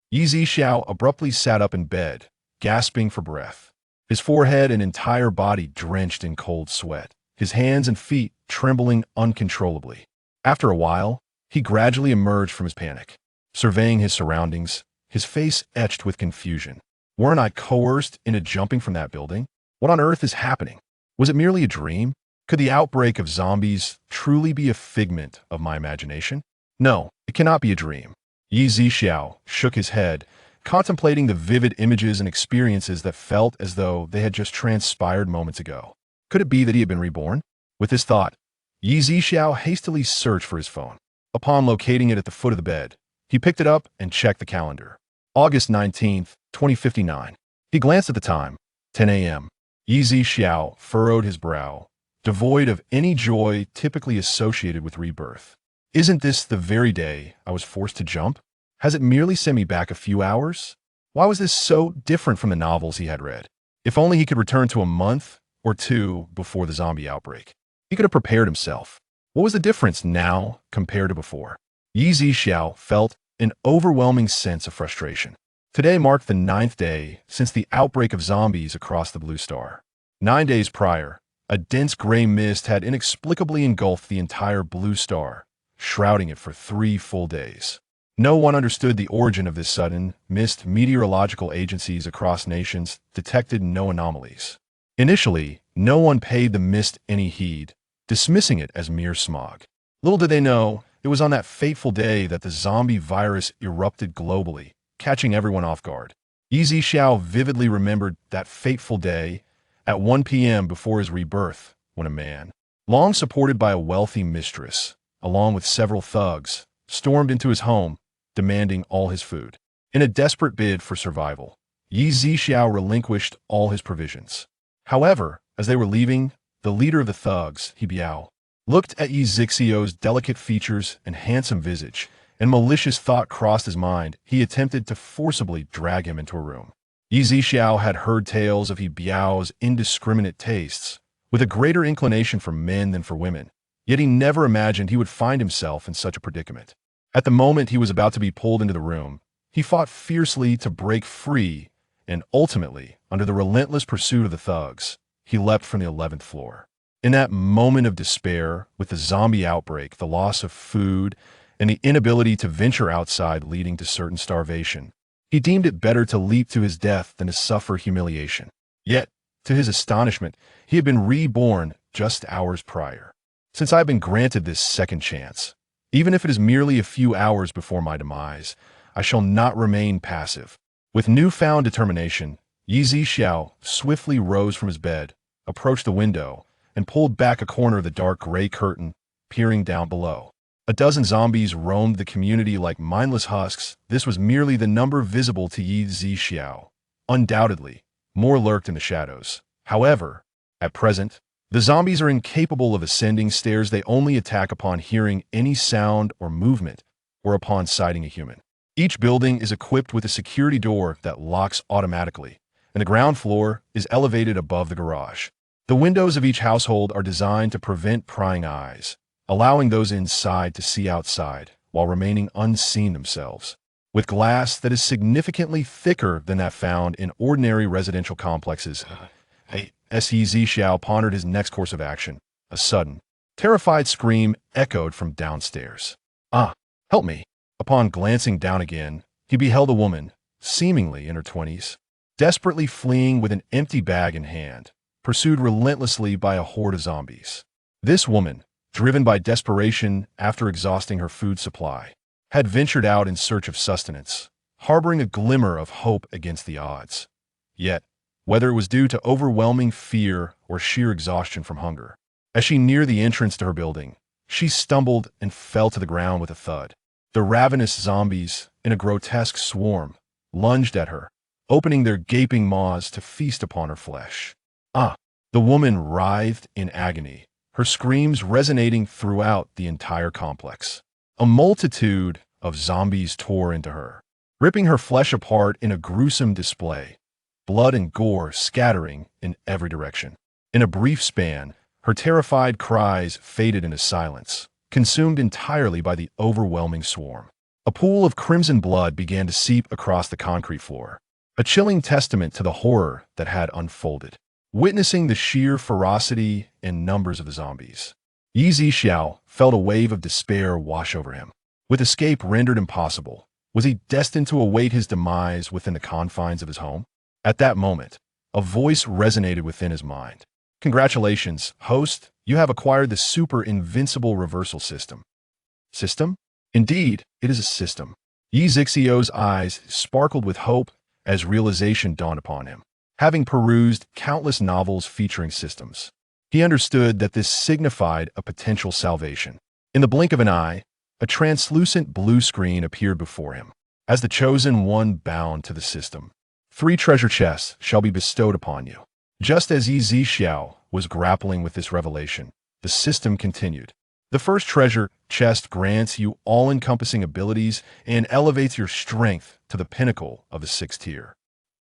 Yi Xiao abruptly sat up in bed, gasping for breath. His forehead and entire body drenched in cold sweat, his hands and feet trembling uncontrollably. After a while, he gradually emerged from his panic, surveying his surroundings, his face etched with confusion. Weren't I coerced into jumping from that building? What on earth is happening? Was it merely a dream? Could the outbreak of zombies truly be a figment of my imagination? No, it cannot be a dream. Yi Zixiao shook his head, contemplating the vivid images and experiences that felt as though they had just transpired moments ago. Could it be that he had been reborn? With this thought, Yi Zixiao hastily searched for his phone. Upon locating it at the foot of the bed, he picked it up and checked the calendar. August 19th, 2059. He glanced at the time, 10 a.m. Yi Zixiao furrowed his brow, devoid of any joy typically associated with rebirth. Isn't this the very day I was forced to jump? Has it merely sent me back a few hours? Why was this so different from the novels he had read? If only he could return to a month or two before the zombie outbreak. He could have prepared himself. What was the difference now compared to before? Yi Zixiao felt an overwhelming sense of frustration. Today marked the 9th day since the outbreak of zombies across the Blue Star. 9 days prior, a dense gray mist had inexplicably engulfed the entire Blue Star, shrouding it for 3 full days. No one understood the origin of this sudden mist. Meteorological agencies across nations detected no anomalies. Initially, no one paid the mist any heed, dismissing it as mere smog. Little did they know, it was on that fateful day that the zombie virus erupted globally, catching everyone off guard. Yi Zixiao vividly remembered that fateful day at 1 p.m. before his rebirth, when a man, long supported by a wealthy mistress, along with several thugs, stormed into his home, demanding all his food. In a desperate bid for survival, Yi Zixiao relinquished all his provisions. However, as they were leaving, the leader of the thugs, He Biao, looked at Yi Zixiao's delicate features and handsome visage, and malicious thought crossed his mind. He attempted to forcibly drag him into a room. Yi Zixiao had heard tales of He Biao's indiscriminate tastes, with a greater inclination for men than for women, yet he never imagined he would find himself in such a predicament. At the moment he was about to be pulled into the room, he fought fiercely to break free, and ultimately, under the relentless pursuit of the thugs, he leapt from the 11th floor. In that moment of despair, with the zombie outbreak, the loss of food, and the inability to venture outside leading to certain starvation, he deemed it better to leap to his death than to suffer humiliation. Yet, to his astonishment, he had been reborn just hours prior. Since I have been granted this second chance, even if it is merely a few hours before my demise, I shall not remain passive. With newfound determination, Yi Zixiao swiftly rose from his bed, approached the window, and pulled back a corner of the dark gray curtain, peering down below. A dozen zombies roamed the community like mindless husks. This was merely the number visible to Yi Zixiao. Undoubtedly, more lurked in the shadows. However, at present, the zombies are incapable of ascending stairs. They only attack upon hearing any sound or movement, or upon sighting a human. Each building is equipped with a security door that locks automatically, and the ground floor is elevated above the garage. The windows of each household are designed to prevent prying eyes, allowing those inside to see outside while remaining unseen themselves. With glass that is significantly thicker than that found in ordinary residential complexes, as Yi Zixiao pondered his next course of action, a sudden, terrified scream echoed from downstairs. "Ah, help me!" Upon glancing down again, he beheld a woman, seemingly in her 20s, desperately fleeing with an empty bag in hand, pursued relentlessly by a horde of zombies. This woman, driven by desperation after exhausting her food supply, had ventured out in search of sustenance, harboring a glimmer of hope against the odds. Yet, whether it was due to overwhelming fear or sheer exhaustion from hunger, as she neared the entrance to her building, she stumbled and fell to the ground with a thud. The ravenous zombies, in a grotesque swarm, lunged at her, opening their gaping maws to feast upon her flesh. "Ah!" The woman writhed in agony, her screams resonating throughout the entire complex. A multitude of zombies tore into her, ripping her flesh apart in a gruesome display, blood and gore scattering in every direction. In a brief span, her terrified cries faded into silence, consumed entirely by the overwhelming swarm. A pool of crimson blood began to seep across the concrete floor, a chilling testament to the horror that had unfolded. Witnessing the sheer ferocity and numbers of the zombies, Yi Zixiao felt a wave of despair wash over him. With escape rendered impossible, was he destined to await his demise within the confines of his home? At that moment, a voice resonated within his mind. Congratulations, host, you have acquired the super invincible reversal system. System? Indeed, it is a system. Yi Zixiao's eyes sparkled with hope as realization dawned upon him. Having perused countless novels featuring systems, he understood that this signified a potential salvation. In the blink of an eye, a translucent blue screen appeared before him. As the chosen one bound to the system, 3 treasure chests shall be bestowed upon you. Just as Yi Zixiao was grappling with this revelation, the system continued. The first treasure chest grants you all-encompassing abilities and elevates your strength to the pinnacle of the 6th tier.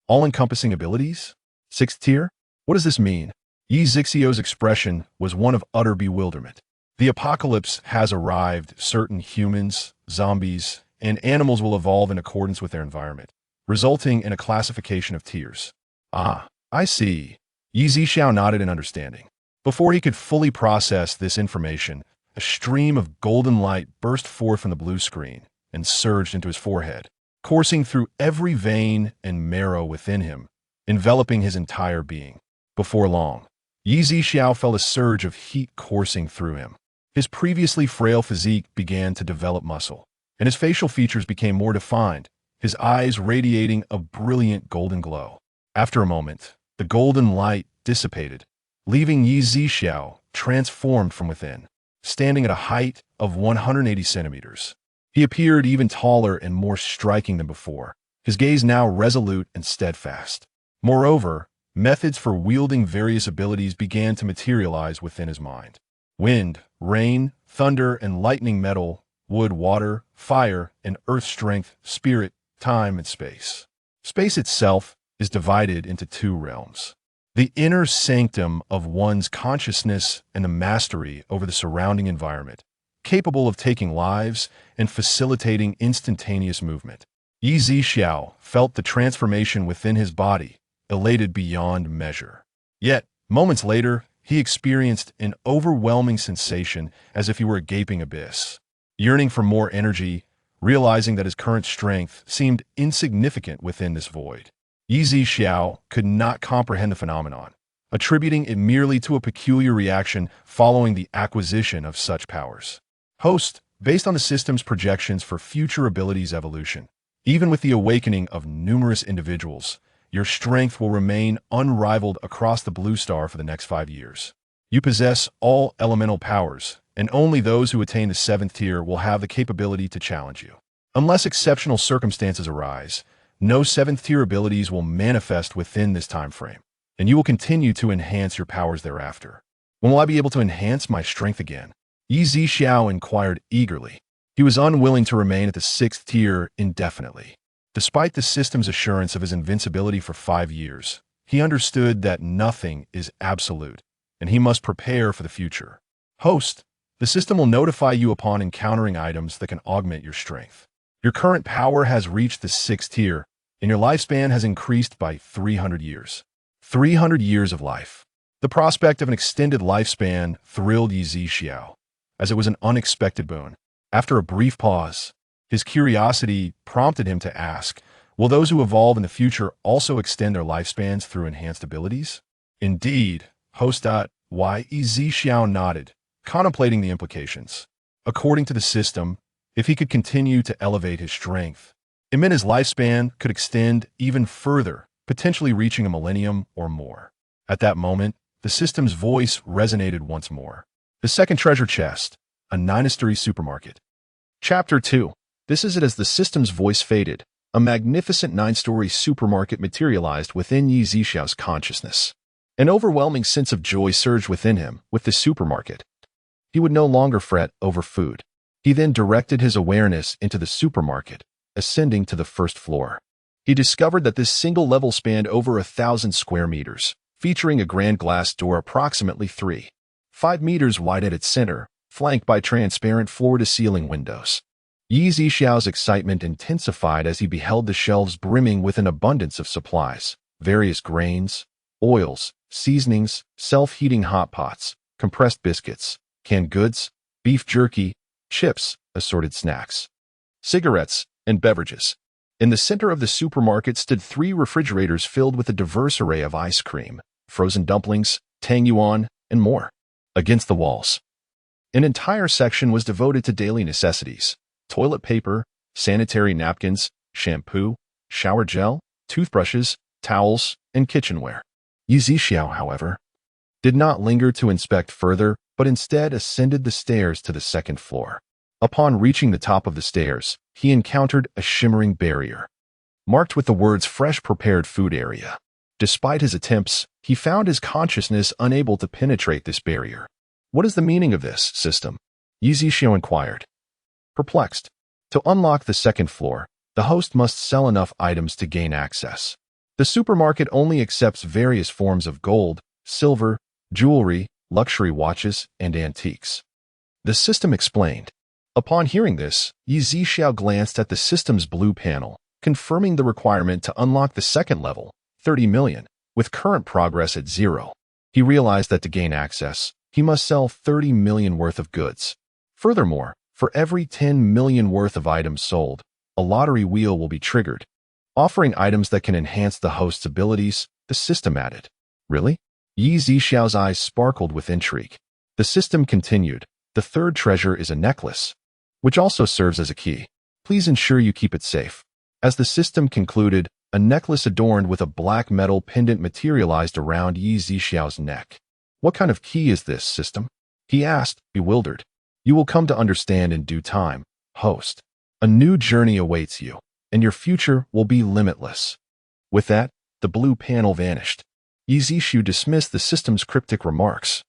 All-encompassing abilities? 6th tier? What does this mean? Yi Zixiao's expression was one of utter bewilderment. The apocalypse has arrived. Certain humans, zombies, and animals will evolve in accordance with their environment, resulting in a classification of tiers. Ah, I see. Yi Zixiao nodded in understanding. Before he could fully process this information, a stream of golden light burst forth from the blue screen and surged into his forehead, coursing through every vein and marrow within him, enveloping his entire being. Before long, Yi Zixiao felt a surge of heat coursing through him. His previously frail physique began to develop muscle, and his facial features became more defined, his eyes radiating a brilliant golden glow. After a moment, the golden light dissipated, leaving Yi Zixiao transformed from within, standing at a height of 180 centimeters. He appeared even taller and more striking than before, his gaze now resolute and steadfast. Moreover, methods for wielding various abilities began to materialize within his mind. Wind, rain, thunder, and lightning, metal, wood, water, fire, and earth, strength, spirit, time, and space. Space itself is divided into 2 realms. The inner sanctum of one's consciousness and the mastery over the surrounding environment, capable of taking lives and facilitating instantaneous movement. Yi Zixiao felt the transformation within his body, elated beyond measure. Yet, moments later, he experienced an overwhelming sensation as if he were a gaping abyss. Yearning for more energy, realizing that his current strength seemed insignificant within this void, Yi Zixiao could not comprehend the phenomenon, attributing it merely to a peculiar reaction following the acquisition of such powers. Host, based on the system's projections for future abilities evolution, even with the awakening of numerous individuals, your strength will remain unrivaled across the blue star for the next 5 years. You possess all elemental powers, and only those who attain the 7th tier will have the capability to challenge you. Unless exceptional circumstances arise, no 7th tier abilities will manifest within this time frame, and you will continue to enhance your powers thereafter. When will I be able to enhance my strength again? Yi Zixiao inquired eagerly. He was unwilling to remain at the 6th tier indefinitely. Despite the system's assurance of his invincibility for 5 years, he understood that nothing is absolute, and he must prepare for the future. Host, the system will notify you upon encountering items that can augment your strength. Your current power has reached the 6th tier, and your lifespan has increased by 300 years. 300 years of life. The prospect of an extended lifespan thrilled Yi Zixiao, as it was an unexpected boon. After a brief pause, his curiosity prompted him to ask, will those who evolve in the future also extend their lifespans through enhanced abilities? Indeed, host. Yi Zixiao nodded, contemplating the implications. According to the system, if he could continue to elevate his strength, it meant his lifespan could extend even further, potentially reaching a millennium or more. At that moment, the system's voice resonated once more. The second treasure chest, a 9-story supermarket. Chapter 2. This is it. As the system's voice faded, a magnificent 9-story supermarket materialized within Yi Zixiao's consciousness. An overwhelming sense of joy surged within him with the supermarket. He would no longer fret over food. He then directed his awareness into the supermarket, ascending to the first floor. He discovered that this single level spanned over 1,000 square meters, featuring a grand glass door approximately 3.5 meters wide at its center, flanked by transparent floor-to-ceiling windows. Yi Zixiao's excitement intensified as he beheld the shelves brimming with an abundance of supplies, various grains, oils, seasonings, self-heating hot pots, compressed biscuits, canned goods, beef jerky, chips, assorted snacks, cigarettes, and beverages. In the center of the supermarket stood 3 refrigerators filled with a diverse array of ice cream, frozen dumplings, tang yuan, and more. Against the walls, an entire section was devoted to daily necessities: toilet paper, sanitary napkins, shampoo, shower gel, toothbrushes, towels, and kitchenware. Yi Zixiao, however, did not linger to inspect further, but instead ascended the stairs to the second floor. Upon reaching the top of the stairs, he encountered a shimmering barrier, marked with the words "Fresh Prepared Food Area." Despite his attempts, he found his consciousness unable to penetrate this barrier. "What is the meaning of this system?" Yi Zixiao inquired. Perplexed. To unlock the second floor, the host must sell enough items to gain access. The supermarket only accepts various forms of gold, silver, jewelry, luxury watches, and antiques. The system explained. Upon hearing this, Yi Zixiao glanced at the system's blue panel, confirming the requirement to unlock the second level, 30 million, with current progress at 0. He realized that to gain access, he must sell 30 million worth of goods. Furthermore, for every 10 million worth of items sold, a lottery wheel will be triggered, offering items that can enhance the host's abilities, the system added. Really? Yi Zixiao's eyes sparkled with intrigue. The system continued. The third treasure is a necklace, which also serves as a key. Please ensure you keep it safe. As the system concluded, a necklace adorned with a black metal pendant materialized around Yi Zixiao's neck. What kind of key is this, system? He asked, bewildered. You will come to understand in due time, host. A new journey awaits you, and your future will be limitless. With that, the blue panel vanished. Yi Zixiao dismissed the system's cryptic remarks,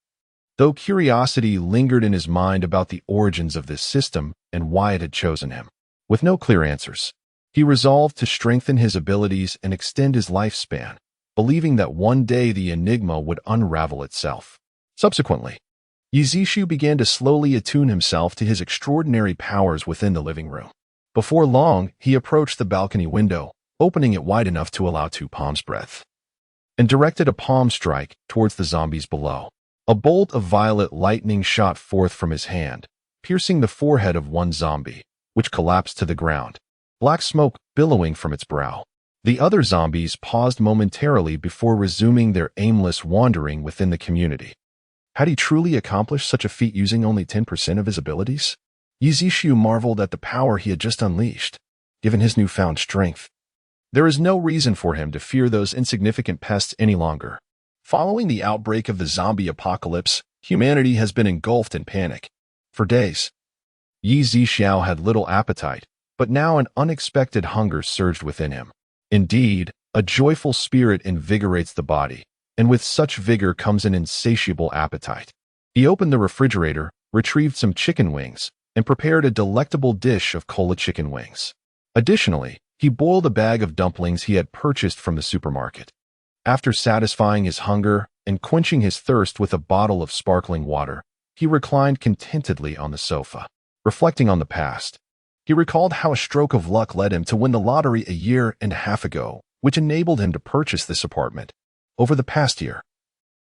though curiosity lingered in his mind about the origins of this system and why it had chosen him. With no clear answers, he resolved to strengthen his abilities and extend his lifespan, believing that one day the enigma would unravel itself. Subsequently, Yi Zixiao began to slowly attune himself to his extraordinary powers within the living room. Before long, he approached the balcony window, opening it wide enough to allow 2 palms' breadth, and directed a palm strike towards the zombies below. A bolt of violet lightning shot forth from his hand, piercing the forehead of one zombie, which collapsed to the ground, black smoke billowing from its brow. The other zombies paused momentarily before resuming their aimless wandering within the community. Had he truly accomplished such a feat using only 10% of his abilities? Yi Zixiao marveled at the power he had just unleashed. Given his newfound strength, there is no reason for him to fear those insignificant pests any longer. Following the outbreak of the zombie apocalypse, humanity has been engulfed in panic. For days, Yi Zixiao had little appetite, but now an unexpected hunger surged within him. Indeed, a joyful spirit invigorates the body, and with such vigor comes an insatiable appetite. He opened the refrigerator, retrieved some chicken wings, and prepared a delectable dish of cola chicken wings. Additionally, he boiled a bag of dumplings he had purchased from the supermarket. After satisfying his hunger and quenching his thirst with a bottle of sparkling water, he reclined contentedly on the sofa. Reflecting on the past, he recalled how a stroke of luck led him to win the lottery a year and a half ago, which enabled him to purchase this apartment. Over the past year,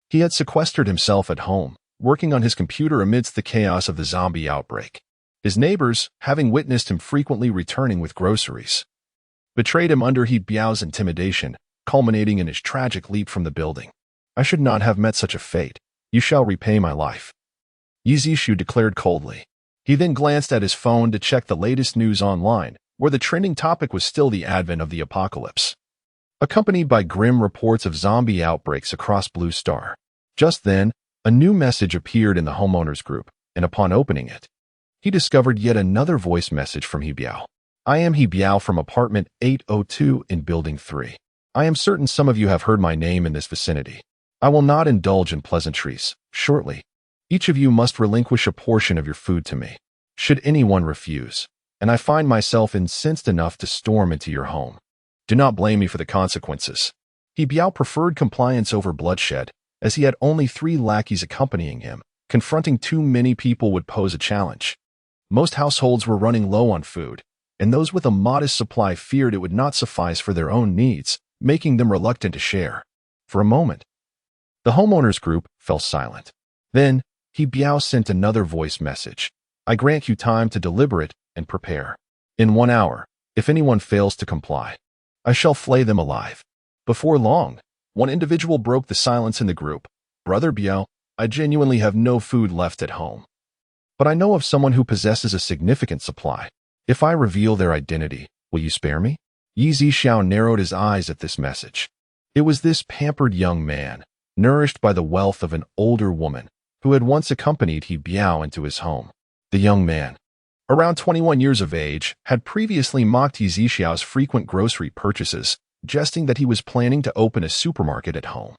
he had sequestered himself at home, working on his computer amidst the chaos of the zombie outbreak. His neighbors, having witnessed him frequently returning with groceries, betrayed him under He Biao's intimidation, culminating in his tragic leap from the building. I should not have met such a fate. You shall repay my life, Yi Zixiao declared coldly. He then glanced at his phone to check the latest news online, where the trending topic was still the advent of the apocalypse, accompanied by grim reports of zombie outbreaks across Blue Star. Just then, a new message appeared in the homeowners group, and upon opening it, he discovered yet another voice message from He Biao. I am He Biao from apartment 802 in building 3. I am certain some of you have heard my name in this vicinity. I will not indulge in pleasantries. Shortly, each of you must relinquish a portion of your food to me. Should anyone refuse, and I find myself incensed enough to storm into your home, do not blame me for the consequences. He Biao preferred compliance over bloodshed, as he had only 3 lackeys accompanying him. Confronting too many people would pose a challenge. Most households were running low on food, and those with a modest supply feared it would not suffice for their own needs, making them reluctant to share. For a moment, the homeowners group fell silent. Then, Biao sent another voice message. I grant you time to deliberate and prepare. In 1 hour, if anyone fails to comply, I shall flay them alive. Before long, one individual broke the silence in the group. Brother Biao, I genuinely have no food left at home. But I know of someone who possesses a significant supply. If I reveal their identity, will you spare me? Yi Zhixiao narrowed his eyes at this message. It was this pampered young man, nourished by the wealth of an older woman, who had once accompanied He Biao into his home. The young man, around 21 years of age, had previously mocked Yi Zhixiao's frequent grocery purchases, jesting that he was planning to open a supermarket at home.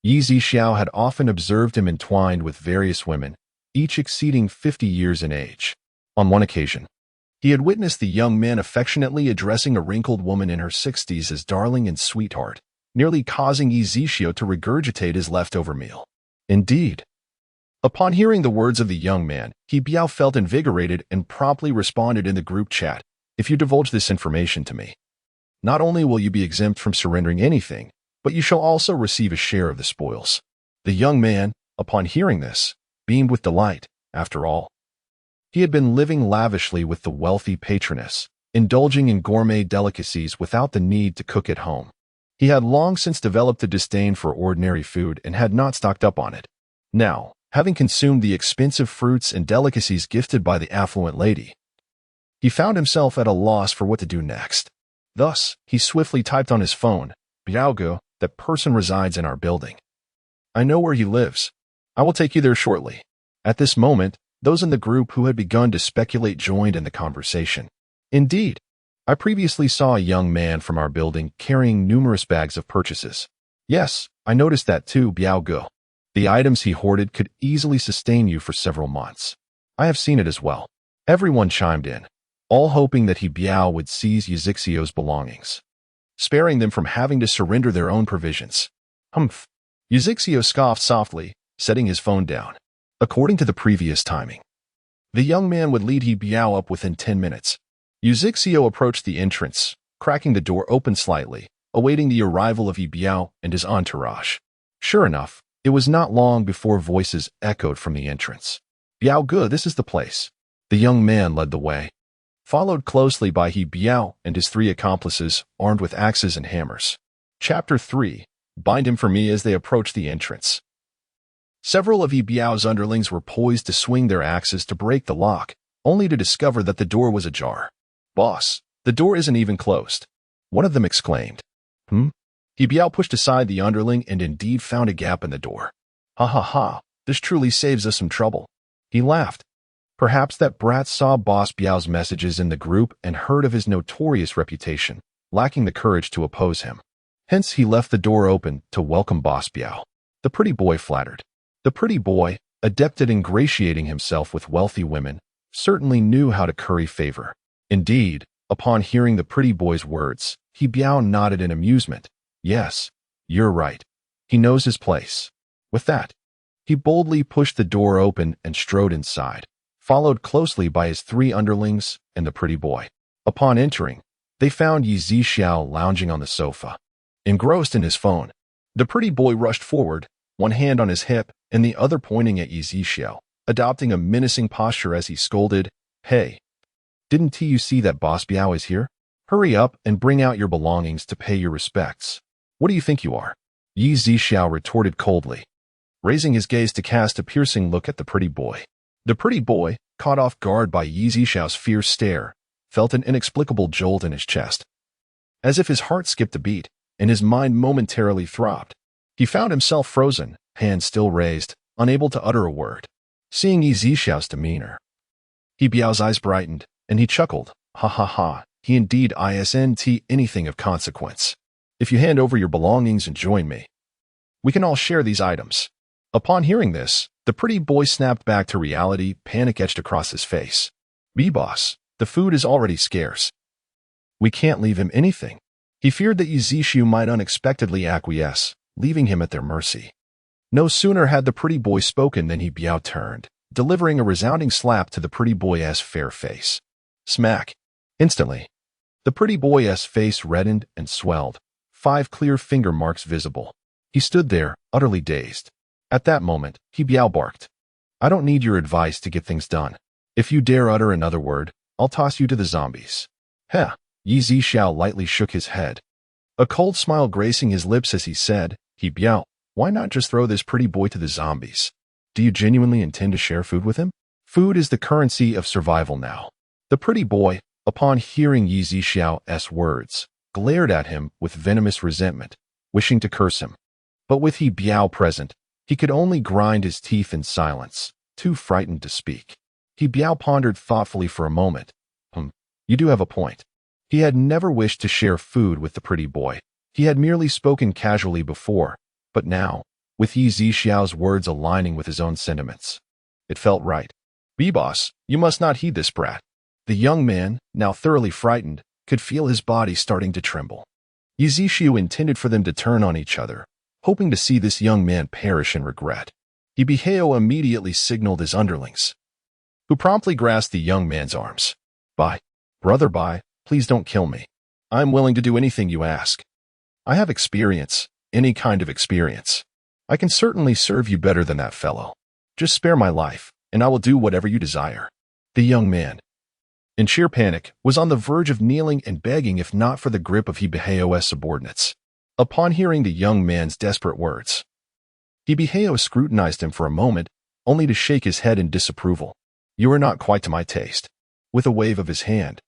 Yi Zhixiao had often observed him entwined with various women, each exceeding 50 years in age. On one occasion, he had witnessed the young man affectionately addressing a wrinkled woman in her 60s as darling and sweetheart, nearly causing Yi Zhixiao to regurgitate his leftover meal. Indeed, upon hearing the words of the young man, He Biao felt invigorated and promptly responded in the group chat, if you divulge this information to me, not only will you be exempt from surrendering anything, but you shall also receive a share of the spoils. The young man, upon hearing this, beamed with delight. After all, he had been living lavishly with the wealthy patroness, indulging in gourmet delicacies without the need to cook at home. He had long since developed a disdain for ordinary food and had not stocked up on it. Now, having consumed the expensive fruits and delicacies gifted by the affluent lady, he found himself at a loss for what to do next. Thus, he swiftly typed on his phone, Biaogo, that person resides in our building. I know where he lives. I will take you there shortly. At this moment, those in the group who had begun to speculate joined in the conversation. Indeed, I previously saw a young man from our building carrying numerous bags of purchases. Yes, I noticed that too, Biaogo. The items he hoarded could easily sustain you for several months. I have seen it as well. Everyone chimed in, all hoping that He Biao would seize Yi Zhixiao's belongings, sparing them from having to surrender their own provisions. Humph. Yi Zhixiao scoffed softly, setting his phone down. According to the previous timing, the young man would lead He Biao up within 10 minutes. Yi Zhixiao approached the entrance, cracking the door open slightly, awaiting the arrival of He Biao and his entourage. Sure enough, it was not long before voices echoed from the entrance. Biaoge, this is the place. The young man led the way, followed closely by He Biao and his 3 accomplices, armed with axes and hammers. Chapter 3. Bind him for me. As they approached the entrance, several of He Biao's underlings were poised to swing their axes to break the lock, only to discover that the door was ajar. Boss, the door isn't even closed, one of them exclaimed. He Biao pushed aside the underling and indeed found a gap in the door. Ha ha ha, this truly saves us some trouble. He laughed. Perhaps that brat saw Boss Biao's messages in the group and heard of his notorious reputation, lacking the courage to oppose him. Hence he left the door open to welcome Boss Biao. The pretty boy flattered. The pretty boy, adept at ingratiating himself with wealthy women, certainly knew how to curry favor. Indeed, upon hearing the pretty boy's words, He Biao nodded in amusement. Yes, you're right. He knows his place. With that, he boldly pushed the door open and strode inside, followed closely by his 3 underlings and the pretty boy. Upon entering, they found Yi Zhixiao lounging on the sofa, engrossed in his phone. The pretty boy rushed forward, one hand on his hip and the other pointing at Yi Zhixiao, adopting a menacing posture as he scolded, Hey, didn't you see that Boss Biao is here? Hurry up and bring out your belongings to pay your respects. What do you think you are? Yi Zhixiao retorted coldly, raising his gaze to cast a piercing look at the pretty boy. The pretty boy, caught off guard by Yi Zhixiao's fierce stare, felt an inexplicable jolt in his chest. As if his heart skipped a beat, and his mind momentarily throbbed. He found himself frozen, hands still raised, unable to utter a word. Seeing Yi Zhixiao's demeanor, He Biao's eyes brightened, and he chuckled. Ha ha ha, he indeed isn't anything of consequence. If you hand over your belongings and join me, we can all share these items. Upon hearing this, the pretty boy snapped back to reality, panic etched across his face. Boss, the food is already scarce. We can't leave him anything. He feared that Yi Zhixiao might unexpectedly acquiesce, leaving him at their mercy. No sooner had the pretty boy spoken than He Biao turned, delivering a resounding slap to the pretty boy's fair face. Smack. Instantly, the pretty boy's face reddened and swelled, 5 clear finger marks visible. He stood there, utterly dazed. At that moment, he barked. I don't need your advice to get things done. If you dare utter another word, I'll toss you to the zombies. Heh. Yi Zixiao lightly shook his head, a cold smile gracing his lips as he said, why not just throw this pretty boy to the zombies? Do you genuinely intend to share food with him? Food is the currency of survival now. The pretty boy, upon hearing Yi Zixiao's words, glared at him with venomous resentment, wishing to curse him. But with He Biao present, he could only grind his teeth in silence, too frightened to speak. He Biao pondered thoughtfully for a moment. You do have a point. He had never wished to share food with the pretty boy. He had merely spoken casually before, but now, with Yi Zixiao's words aligning with his own sentiments, it felt right. B-boss, you must not heed this brat. The young man, now thoroughly frightened, could feel his body starting to tremble. Yi Zixiao intended for them to turn on each other, hoping to see this young man perish in regret. Yi Biao immediately signaled his underlings, who promptly grasped the young man's arms. Brother Bai, please don't kill me. I'm willing to do anything you ask. I have experience, any kind of experience. I can certainly serve you better than that fellow. Just spare my life, and I will do whatever you desire. The young man, in sheer panic, was on the verge of kneeling and begging if not for the grip of He Biao's subordinates. Upon hearing the young man's desperate words, He Biao scrutinized him for a moment, only to shake his head in disapproval. You are not quite to my taste. With a wave of his hand,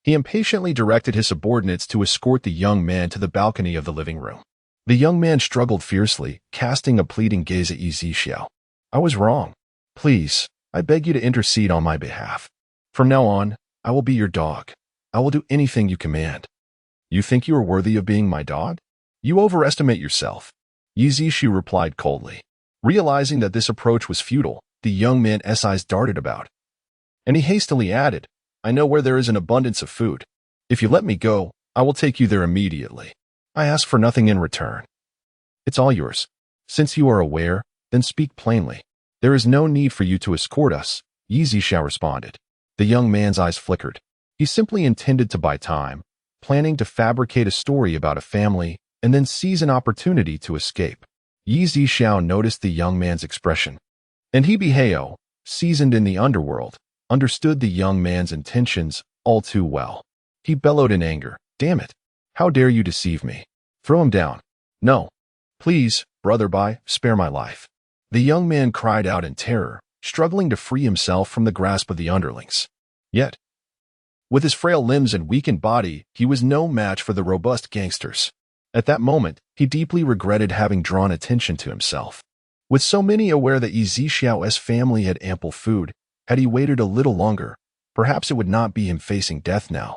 he impatiently directed his subordinates to escort the young man to the balcony of the living room. The young man struggled fiercely, casting a pleading gaze at Yi Zixiao. I was wrong. Please, I beg you to intercede on my behalf. From now on, I will be your dog. I will do anything you command. You think you are worthy of being my dog? You overestimate yourself. Yi Zixiao replied coldly. Realizing that this approach was futile, the young man's eyes darted about, and he hastily added, I know where there is an abundance of food. If you let me go, I will take you there immediately. I ask for nothing in return. It's all yours. Since you are aware, then speak plainly. There is no need for you to escort us, Yi Zixiao responded. The young man's eyes flickered. He simply intended to buy time, planning to fabricate a story about a family and then seize an opportunity to escape. Yi Zixiao noticed the young man's expression, and He Biao, seasoned in the underworld, understood the young man's intentions all too well. He bellowed in anger. Damn it. How dare you deceive me? Throw him down. No. Please, Brother Bai, spare my life. The young man cried out in terror, struggling to free himself from the grasp of the underlings. Yet, with his frail limbs and weakened body, he was no match for the robust gangsters. At that moment, he deeply regretted having drawn attention to himself. With so many aware that Yi Zixiao's family had ample food, had he waited a little longer, perhaps it would not be him facing death now.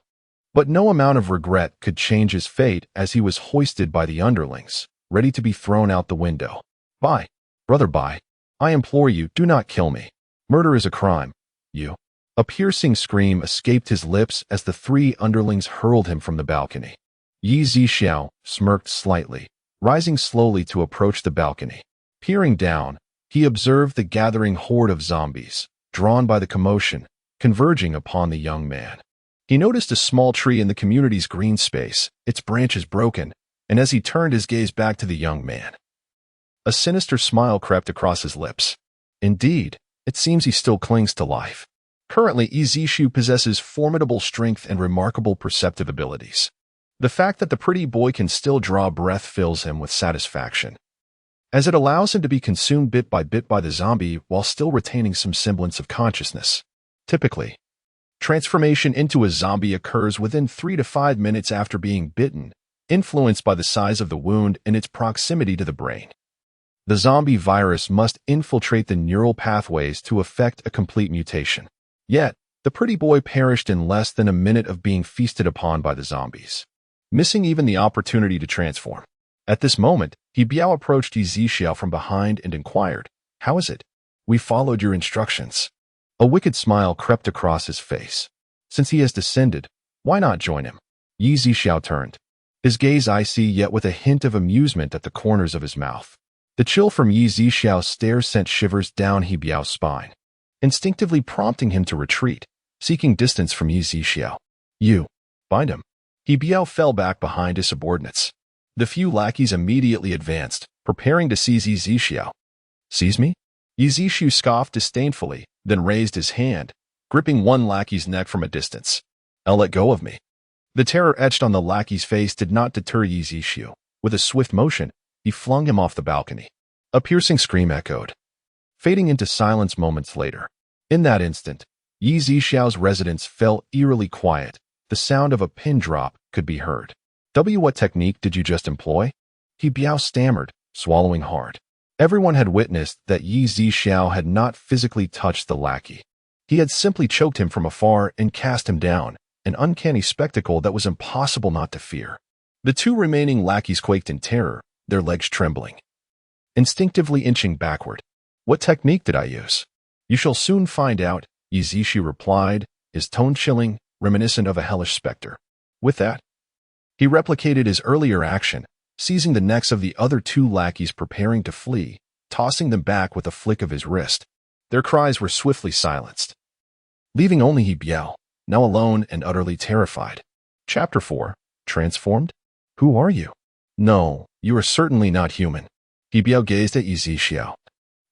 But no amount of regret could change his fate as he was hoisted by the underlings, ready to be thrown out the window. Bai, Brother Bai, I implore you, do not kill me. Murder is a crime. You. A piercing scream escaped his lips as the 3 underlings hurled him from the balcony. Yi Zixiao smirked slightly, rising slowly to approach the balcony. Peering down, he observed the gathering horde of zombies, drawn by the commotion, converging upon the young man. He noticed a small tree in the community's green space, its branches broken, and as he turned his gaze back to the young man, a sinister smile crept across his lips. Indeed, it seems he still clings to life. Currently, Yi Zixiao possesses formidable strength and remarkable perceptive abilities. The fact that the pretty boy can still draw breath fills him with satisfaction, as it allows him to be consumed bit by the zombie while still retaining some semblance of consciousness. Typically, transformation into a zombie occurs within 3 to 5 minutes after being bitten, influenced by the size of the wound and its proximity to the brain. The zombie virus must infiltrate the neural pathways to effect a complete mutation. Yet, the pretty boy perished in less than a minute of being feasted upon by the zombies, missing even the opportunity to transform. At this moment, He Biao approached Yi Zixiao from behind and inquired, How is it? We followed your instructions. A wicked smile crept across his face. Since he has descended, why not join him? Yi Zixiao turned, his gaze icy yet with a hint of amusement at the corners of his mouth. The chill from Yi Zixiao's stare sent shivers down He Biao's spine. instinctively prompting him to retreat, seeking distance from Yi Zixiao. You, bind him. He Biao fell back behind his subordinates. The few lackeys immediately advanced, preparing to seize Yi Zixiao. Seize me? Yi Zixiao scoffed disdainfully, then raised his hand, gripping one lackey's neck from a distance. I'll let go of me. The terror etched on the lackey's face did not deter Yi Zixiao. With a swift motion, he flung him off the balcony. A piercing scream echoed, fading into silence moments later. In that instant, Yi Zixiao's residence fell eerily quiet. The sound of a pin drop could be heard. What technique did you just employ? He Biao stammered, swallowing hard. Everyone had witnessed that Yi Zixiao had not physically touched the lackey. He had simply choked him from afar and cast him down, an uncanny spectacle that was impossible not to fear. The two remaining lackeys quaked in terror, their legs trembling, instinctively inching backward. What technique did I use? You shall soon find out, Yi Zixiao replied, his tone chilling, reminiscent of a hellish specter. With that, he replicated his earlier action, seizing the necks of the other two lackeys preparing to flee, tossing them back with a flick of his wrist. Their cries were swiftly silenced, leaving only He Biao, now alone and utterly terrified. Chapter 4. Transformed? Who are you? No, you are certainly not human. He Biao gazed at Yi Zixiao,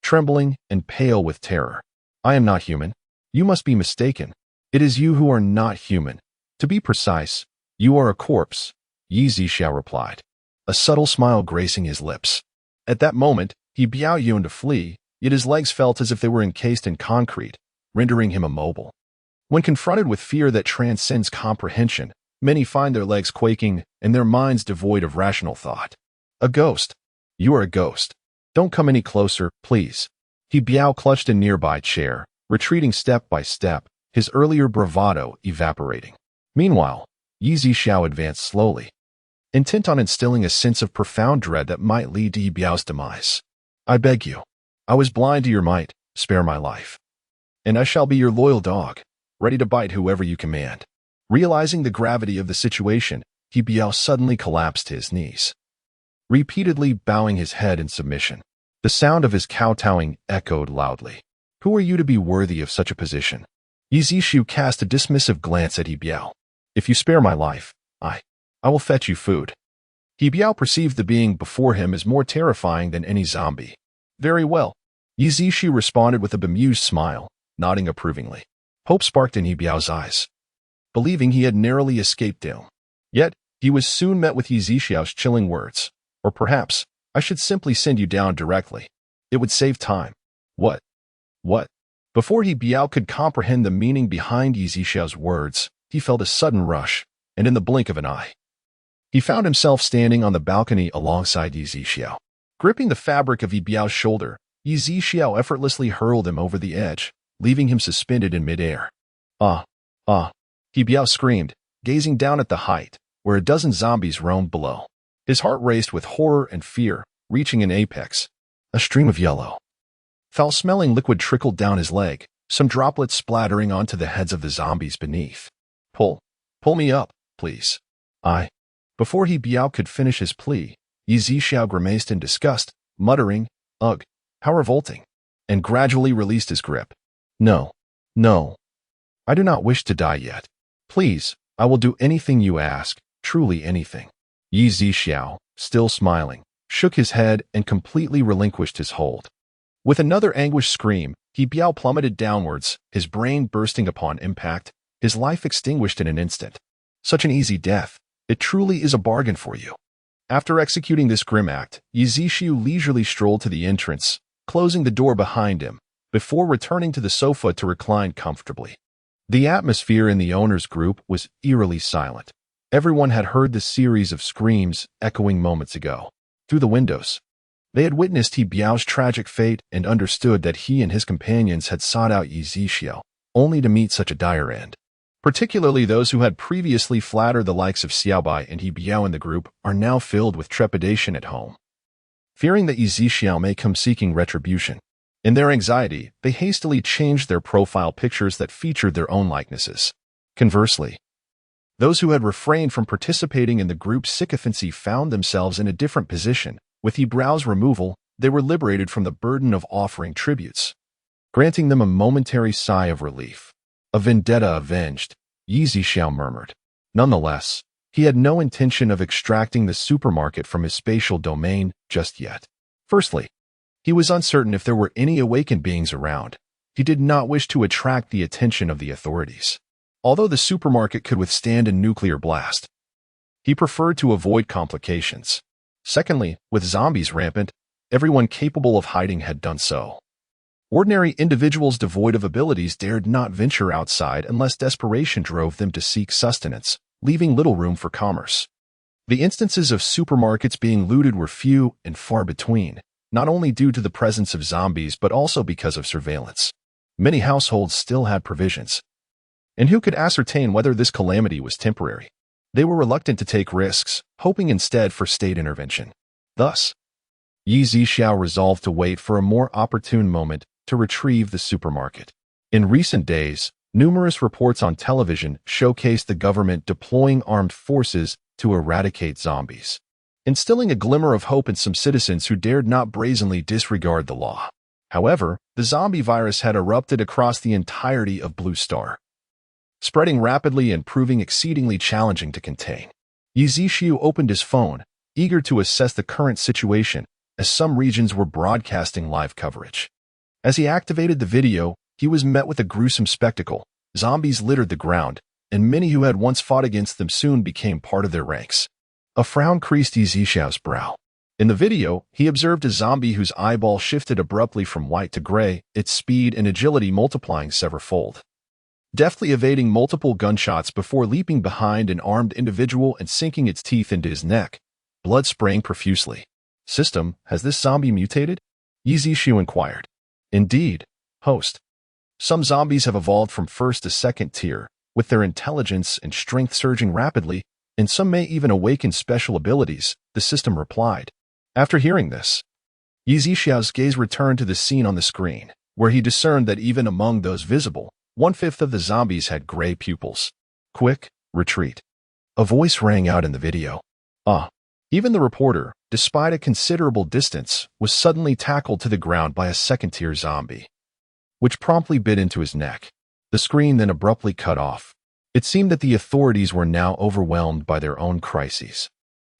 trembling and pale with terror. I am not human. You must be mistaken. It is you who are not human. To be precise, you are a corpse, Yi Zixiao replied, a subtle smile gracing his lips. At that moment, He Biao yearned to flee, yet his legs felt as if they were encased in concrete, rendering him immobile. When confronted with fear that transcends comprehension, many find their legs quaking and their minds devoid of rational thought. A ghost. You are a ghost. Don't come any closer, please. He Biao clutched a nearby chair, retreating step by step, his earlier bravado evaporating. Meanwhile, Yi Zixiao advanced slowly, intent on instilling a sense of profound dread that might lead to He Biao's demise. I beg you. I was blind to your might. Spare my life. And I shall be your loyal dog, ready to bite whoever you command. Realizing the gravity of the situation, He Biao suddenly collapsed to his knees, repeatedly bowing his head in submission. The sound of his kowtowing echoed loudly. Who are you to be worthy of such a position? Yi Zixiao cast a dismissive glance at He Biao. If you spare my life, I will fetch you food. He Biao perceived the being before him as more terrifying than any zombie. Very well. Yi Zixiao responded with a bemused smile, nodding approvingly. Hope sparked in He Biao's eyes, believing he had narrowly escaped doom. Yet, he was soon met with Yi Zixiao's chilling words. Or perhaps, I should simply send you down directly. It would save time. What? Before He Biao could comprehend the meaning behind Yi Zixiao's words, he felt a sudden rush, and in the blink of an eye, he found himself standing on the balcony alongside Yi Zixiao. Gripping the fabric of He Biao's shoulder, Yi Zixiao effortlessly hurled him over the edge, leaving him suspended in midair. Ah! He Biao screamed, gazing down at the height, where a dozen zombies roamed below. His heart raced with horror and fear, reaching an apex. A stream of yellow, foul-smelling liquid trickled down his leg, some droplets splattering onto the heads of the zombies beneath. Pull me up, please. Before He Biao could finish his plea, Yi Zixiao grimaced in disgust, muttering, Ugh, how revolting, and gradually released his grip. No. I do not wish to die yet. Please, I will do anything you ask, truly anything. Yi Zixiao, still smiling, shook his head and completely relinquished his hold. With another anguished scream, He Biao plummeted downwards, his brain bursting upon impact, his life extinguished in an instant. Such an easy death. It truly is a bargain for you. After executing this grim act, Yi Zixiao leisurely strolled to the entrance, closing the door behind him, before returning to the sofa to recline comfortably. The atmosphere in the owner's group was eerily silent. Everyone had heard the series of screams echoing moments ago. Through the windows, they had witnessed He Biao's tragic fate and understood that he and his companions had sought out Yi Zixiao, only to meet such a dire end. Particularly those who had previously flattered the likes of Xiaobai and He Biao in the group are now filled with trepidation at home, fearing that Yi Zixiao may come seeking retribution. In their anxiety, they hastily changed their profile pictures that featured their own likenesses. Conversely, those who had refrained from participating in the group's sycophancy found themselves in a different position. With He Biao's removal, they were liberated from the burden of offering tributes. granting them a momentary sigh of relief. A vendetta avenged, Yi Zixiao murmured. Nonetheless, he had no intention of extracting the supermarket from his spatial domain just yet. Firstly, he was uncertain if there were any awakened beings around. He did not wish to attract the attention of the authorities. Although the supermarket could withstand a nuclear blast, he preferred to avoid complications. Secondly, with zombies rampant, everyone capable of hiding had done so. Ordinary individuals devoid of abilities dared not venture outside unless desperation drove them to seek sustenance, leaving little room for commerce. The instances of supermarkets being looted were few and far between, not only due to the presence of zombies but also because of surveillance. Many households still had provisions. And who could ascertain whether this calamity was temporary? They were reluctant to take risks, hoping instead for state intervention. Thus, Yi Zixiao resolved to wait for a more opportune moment to retrieve the supermarket. In recent days, numerous reports on television showcased the government deploying armed forces to eradicate zombies, instilling a glimmer of hope in some citizens who dared not brazenly disregard the law. However, the zombie virus had erupted across the entirety of Blue Star, spreading rapidly and proving exceedingly challenging to contain. Yi Zixiao opened his phone, eager to assess the current situation, as some regions were broadcasting live coverage. As he activated the video, he was met with a gruesome spectacle. Zombies littered the ground, and many who had once fought against them soon became part of their ranks. A frown creased Yi Zixiao's brow. In the video, he observed a zombie whose eyeball shifted abruptly from white to gray, its speed and agility multiplying severalfold. Deftly evading multiple gunshots before leaping behind an armed individual and sinking its teeth into his neck, blood spraying profusely. "System, has this zombie mutated?" Yi Zixiao inquired. "Indeed, host. Some zombies have evolved from first to second tier, with their intelligence and strength surging rapidly, and some may even awaken special abilities," the system replied. After hearing this, Yi Zixiao's gaze returned to the scene on the screen, where he discerned that even among those visible, 1/5 of the zombies had gray pupils. "Quick, retreat." A voice rang out in the video. Even the reporter, despite a considerable distance, was suddenly tackled to the ground by a second-tier zombie, which promptly bit into his neck. The screen then abruptly cut off. It seemed that the authorities were now overwhelmed by their own crises.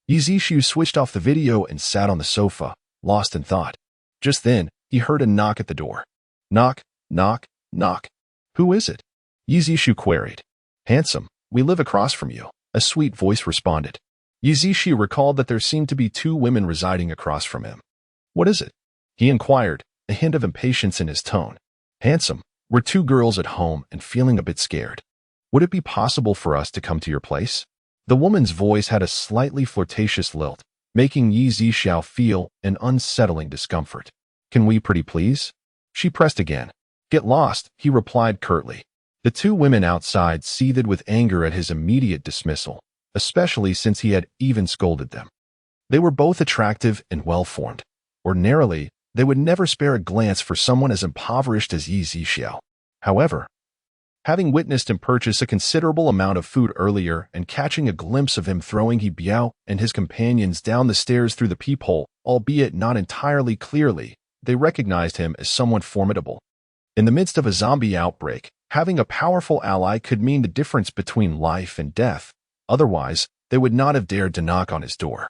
Yi Zixiao switched off the video and sat on the sofa, lost in thought. Just then, he heard a knock at the door. Knock, knock, knock. "Who is it?" Yi Zixiao queried. "Handsome, we live across from you," a sweet voice responded. Yi Zixiao recalled that there seemed to be 2 women residing across from him. "What is it?" he inquired, a hint of impatience in his tone. "Handsome, we're 2 girls at home and feeling a bit scared. Would it be possible for us to come to your place?" The woman's voice had a slightly flirtatious lilt, making Yi Zixiao feel an unsettling discomfort. "Can we pretty please?" She pressed again. "Get lost," he replied curtly. The 2 women outside seethed with anger at his immediate dismissal, especially since he had even scolded them. They were both attractive and well-formed. Ordinarily, they would never spare a glance for someone as impoverished as Yi Zixiao. However, having witnessed him purchase a considerable amount of food earlier and catching a glimpse of him throwing He Biao and his companions down the stairs through the peephole, albeit not entirely clearly, they recognized him as someone formidable. In the midst of a zombie outbreak, having a powerful ally could mean the difference between life and death. Otherwise, they would not have dared to knock on his door,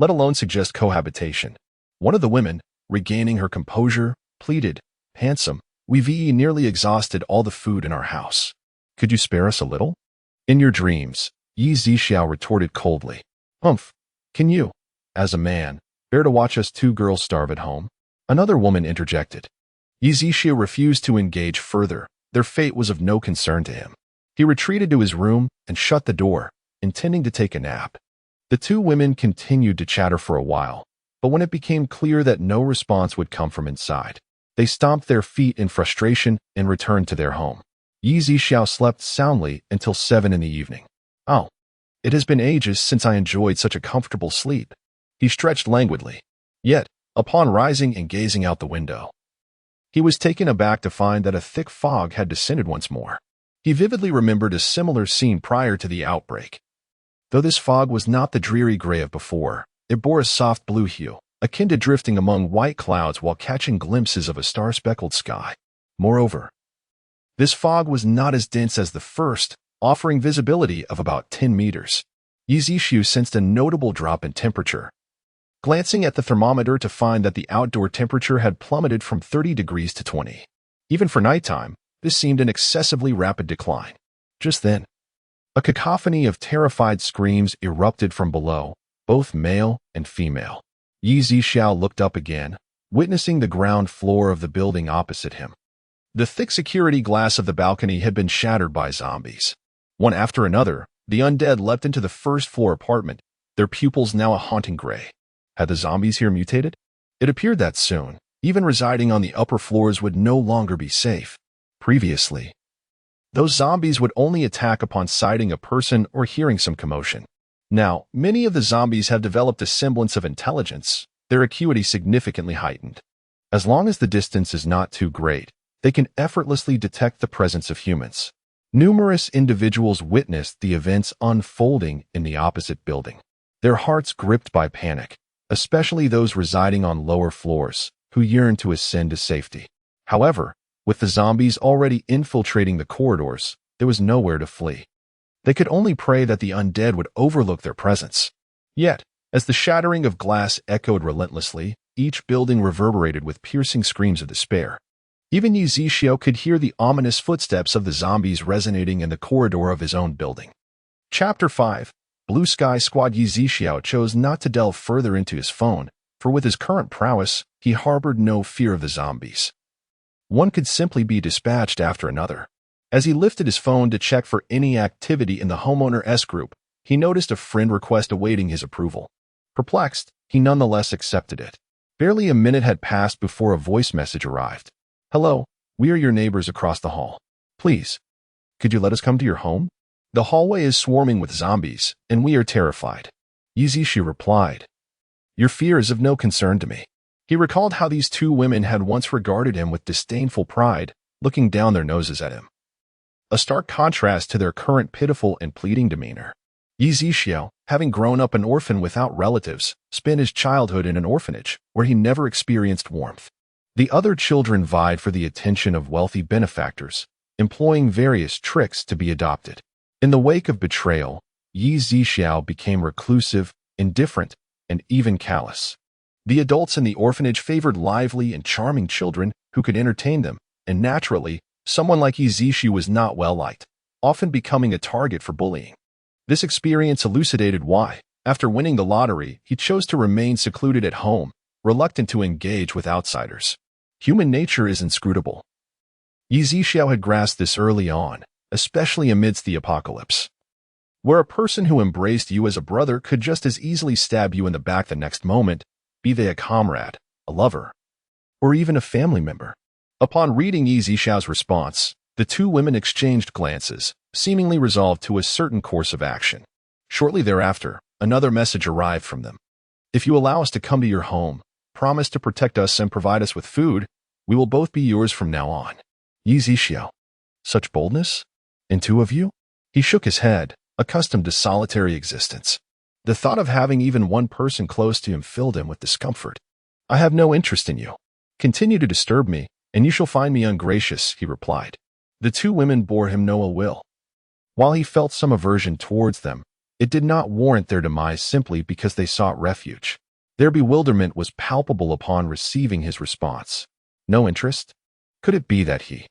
let alone suggest cohabitation. One of the women, regaining her composure, pleaded, "Handsome, we've nearly exhausted all the food in our house. Could you spare us a little?" "In your dreams," Yi Zixiao retorted coldly. Can you, as a man, bear to watch us 2 girls starve at home?" Another woman interjected. Yi Zixiao refused to engage further. Their fate was of no concern to him. He retreated to his room and shut the door, intending to take a nap. The 2 women continued to chatter for a while, but when it became clear that no response would come from inside, they stomped their feet in frustration and returned to their home. Yi Zixiao slept soundly until 7 in the evening. "Oh, it has been ages since I enjoyed such a comfortable sleep." He stretched languidly. Yet, upon rising and gazing out the window, he was taken aback to find that a thick fog had descended once more. He vividly remembered a similar scene prior to the outbreak. Though this fog was not the dreary gray of before, it bore a soft blue hue, akin to drifting among white clouds while catching glimpses of a star-speckled sky. Moreover, this fog was not as dense as the first, offering visibility of about 10 meters. Yizishu sensed a notable drop in temperature, glancing at the thermometer to find that the outdoor temperature had plummeted from 30 degrees to 20. Even for nighttime, this seemed an excessively rapid decline. Just then, a cacophony of terrified screams erupted from below, both male and female. Yi Zixiao looked up again, witnessing the ground floor of the building opposite him. The thick security glass of the balcony had been shattered by zombies. One after another, the undead leapt into the first-floor apartment, their pupils now a haunting gray. Had the zombies here mutated? It appeared that soon, even residing on the upper floors would no longer be safe. Previously, those zombies would only attack upon sighting a person or hearing some commotion. Now, many of the zombies have developed a semblance of intelligence, their acuity significantly heightened. As long as the distance is not too great, they can effortlessly detect the presence of humans. Numerous individuals witnessed the events unfolding in the opposite building, their hearts gripped by panic, especially those residing on lower floors, who yearned to ascend to safety. However, with the zombies already infiltrating the corridors, there was nowhere to flee. They could only pray that the undead would overlook their presence. Yet, as the shattering of glass echoed relentlessly, each building reverberated with piercing screams of despair. Even Yi Zixiao could hear the ominous footsteps of the zombies resonating in the corridor of his own building. Chapter 5. Blue Sky Squad. Yi Zixiao chose not to delve further into his phone, for with his current prowess, he harbored no fear of the zombies. One could simply be dispatched after another. As he lifted his phone to check for any activity in the homeowner S group, he noticed a friend request awaiting his approval. Perplexed, he nonetheless accepted it. Barely a minute had passed before a voice message arrived. "Hello, we are your neighbors across the hall. Please, could you let us come to your home? The hallway is swarming with zombies, and we are terrified." Yizishu replied, "Your fear is of no concern to me." He recalled how these two women had once regarded him with disdainful pride, looking down their noses at him. A stark contrast to their current pitiful and pleading demeanor. Yi Zixiao, having grown up an orphan without relatives, spent his childhood in an orphanage, where he never experienced warmth. The other children vied for the attention of wealthy benefactors, employing various tricks to be adopted. In the wake of betrayal, Yi Zixiao became reclusive, indifferent, and even callous. The adults in the orphanage favored lively and charming children who could entertain them, and naturally, someone like Yi Zixiao was not well liked, often becoming a target for bullying. This experience elucidated why, after winning the lottery, he chose to remain secluded at home, reluctant to engage with outsiders. Human nature is inscrutable. Yi Zixiao had grasped this early on, especially amidst the apocalypse, where a person who embraced you as a brother could just as easily stab you in the back the next moment, be they a comrade, a lover, or even a family member. Upon reading Yi Zixiao's response, the two women exchanged glances, seemingly resolved to a certain course of action. Shortly thereafter, another message arrived from them. "If you allow us to come to your home, promise to protect us and provide us with food, we will both be yours from now on." Yi Zixiao. Such boldness? And two of you? He shook his head, accustomed to solitary existence. The thought of having even one person close to him filled him with discomfort. "I have no interest in you. Continue to disturb me, and you shall find me ungracious," he replied. The two women bore him no ill will. While he felt some aversion towards them, it did not warrant their demise simply because they sought refuge. Their bewilderment was palpable upon receiving his response. "No interest? Could it be that he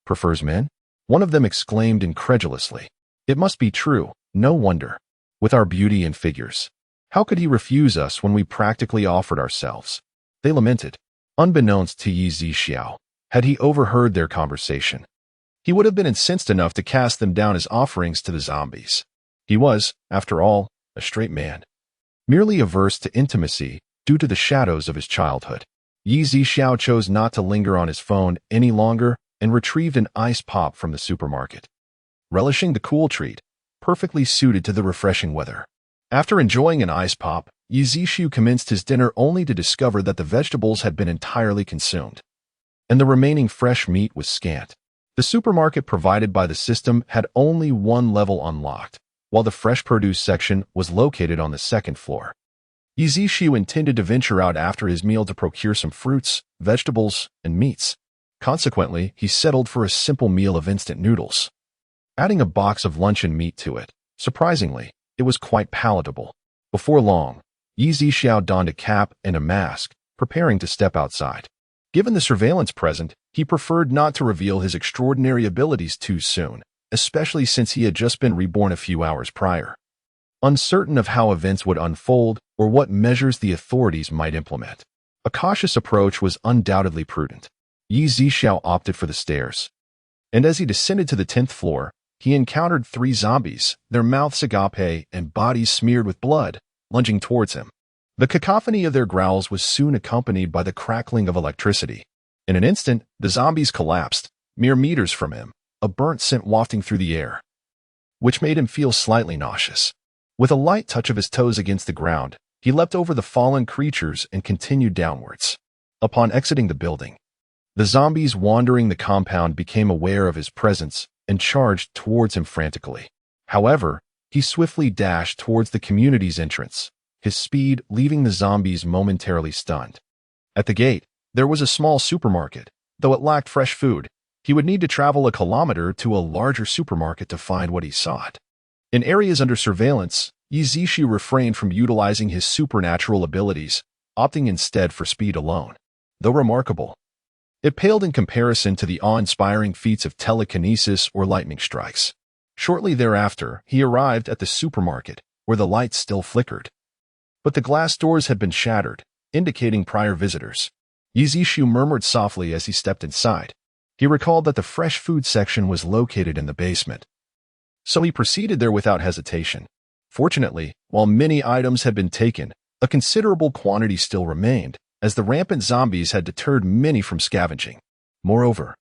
prefers men?" One of them exclaimed incredulously. "It must be true, no wonder. With our beauty and figures, how could he refuse us when we practically offered ourselves?" They lamented. Unbeknownst to Yi Zixiao, had he overheard their conversation, he would have been incensed enough to cast them down as offerings to the zombies. He was, after all, a straight man, merely averse to intimacy due to the shadows of his childhood. Yi Zixiao chose not to linger on his phone any longer and retrieved an ice pop from the supermarket. Relishing the cool treat, perfectly suited to the refreshing weather. After enjoying an ice pop, Yi Zixiao commenced his dinner only to discover that the vegetables had been entirely consumed, and the remaining fresh meat was scant. The supermarket provided by the system had only one level unlocked, while the fresh produce section was located on the second floor. Yi Zixiao intended to venture out after his meal to procure some fruits, vegetables, and meats. Consequently, he settled for a simple meal of instant noodles. Adding a box of luncheon meat to it, surprisingly, it was quite palatable. Before long, Yi Zixiao donned a cap and a mask, preparing to step outside. Given the surveillance present, he preferred not to reveal his extraordinary abilities too soon, especially since he had just been reborn a few hours prior. Uncertain of how events would unfold or what measures the authorities might implement, a cautious approach was undoubtedly prudent. Yi Zixiao opted for the stairs. And as he descended to the 10th floor, he encountered 3 zombies, their mouths agape and bodies smeared with blood, lunging towards him. The cacophony of their growls was soon accompanied by the crackling of electricity. In an instant, the zombies collapsed, mere meters from him, a burnt scent wafting through the air, which made him feel slightly nauseous. With a light touch of his toes against the ground, he leapt over the fallen creatures and continued downwards. Upon exiting the building, the zombies wandering the compound became aware of his presence and charged towards him frantically. However, he swiftly dashed towards the community's entrance, his speed leaving the zombies momentarily stunned. At the gate, there was a small supermarket. Though it lacked fresh food, he would need to travel a kilometer to a larger supermarket to find what he sought. In areas under surveillance, Yi Zixiao refrained from utilizing his supernatural abilities, opting instead for speed alone. Though remarkable, it paled in comparison to the awe-inspiring feats of telekinesis or lightning strikes. Shortly thereafter, he arrived at the supermarket, where the lights still flickered. But the glass doors had been shattered, indicating prior visitors. Yi Zixiao murmured softly as he stepped inside. He recalled that the fresh food section was located in the basement, so he proceeded there without hesitation. Fortunately, while many items had been taken, a considerable quantity still remained, as the rampant zombies had deterred many from scavenging. Moreover,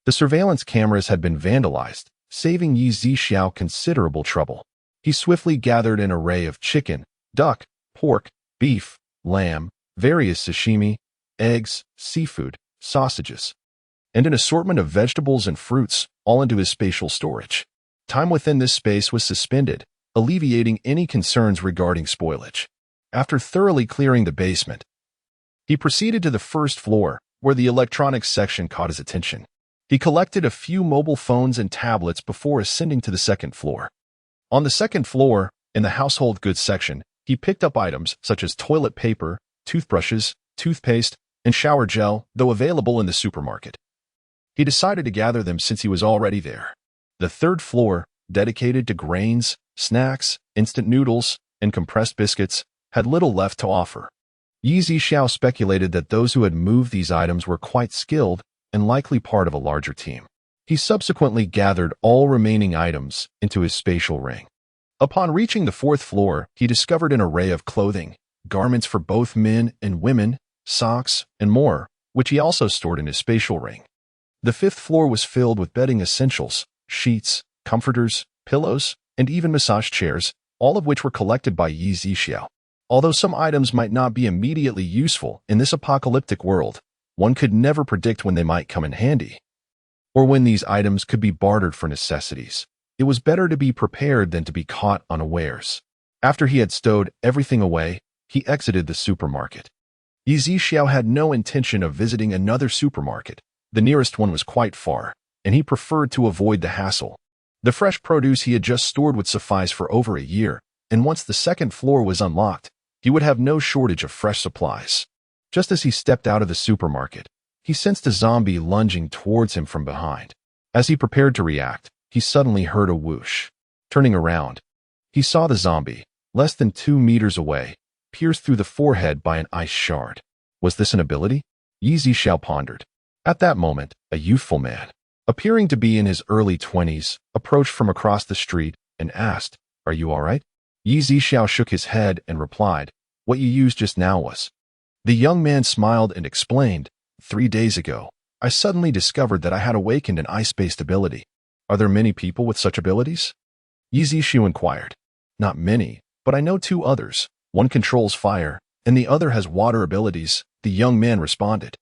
the surveillance cameras had been vandalized, saving Yi Zixiao considerable trouble. He swiftly gathered an array of chicken, duck, pork, beef, lamb, various sashimi, eggs, seafood, sausages, and an assortment of vegetables and fruits, all into his spatial storage. Time within this space was suspended, alleviating any concerns regarding spoilage. After thoroughly clearing the basement, he proceeded to the 1st floor, where the electronics section caught his attention. He collected a few mobile phones and tablets before ascending to the 2nd floor. On the 2nd floor, in the household goods section, he picked up items such as toilet paper, toothbrushes, toothpaste, and shower gel, though available in the supermarket. He decided to gather them since he was already there. The 3rd floor, dedicated to grains, snacks, instant noodles, and compressed biscuits, had little left to offer. Yi Zixiao speculated that those who had moved these items were quite skilled and likely part of a larger team. He subsequently gathered all remaining items into his spatial ring. Upon reaching the 4th floor, he discovered an array of clothing, garments for both men and women, socks, and more, which he also stored in his spatial ring. The 5th floor was filled with bedding essentials, sheets, comforters, pillows, and even massage chairs, all of which were collected by Yi Zixiao. Although some items might not be immediately useful in this apocalyptic world, one could never predict when they might come in handy, or when these items could be bartered for necessities. It was better to be prepared than to be caught unawares. After he had stowed everything away, he exited the supermarket. Yi Zixiao had no intention of visiting another supermarket. The nearest one was quite far, and he preferred to avoid the hassle. The fresh produce he had just stored would suffice for over a year, and once the 2nd floor was unlocked, he would have no shortage of fresh supplies. Just as he stepped out of the supermarket, he sensed a zombie lunging towards him from behind. As he prepared to react, he suddenly heard a whoosh. Turning around, he saw the zombie, less than 2 meters away, pierced through the forehead by an ice shard. Was this an ability? Yi Zixiao pondered. At that moment, a youthful man, appearing to be in his early 20s, approached from across the street and asked, "Are you all right?" Yi Zixiao shook his head and replied, "What you used just now was." The young man smiled and explained, 3 days ago, I suddenly discovered that I had awakened an ice-based ability. Are there many people with such abilities? Yi Zixiao inquired. Not many, but I know 2 others. One controls fire, and the other has water abilities, the young man responded.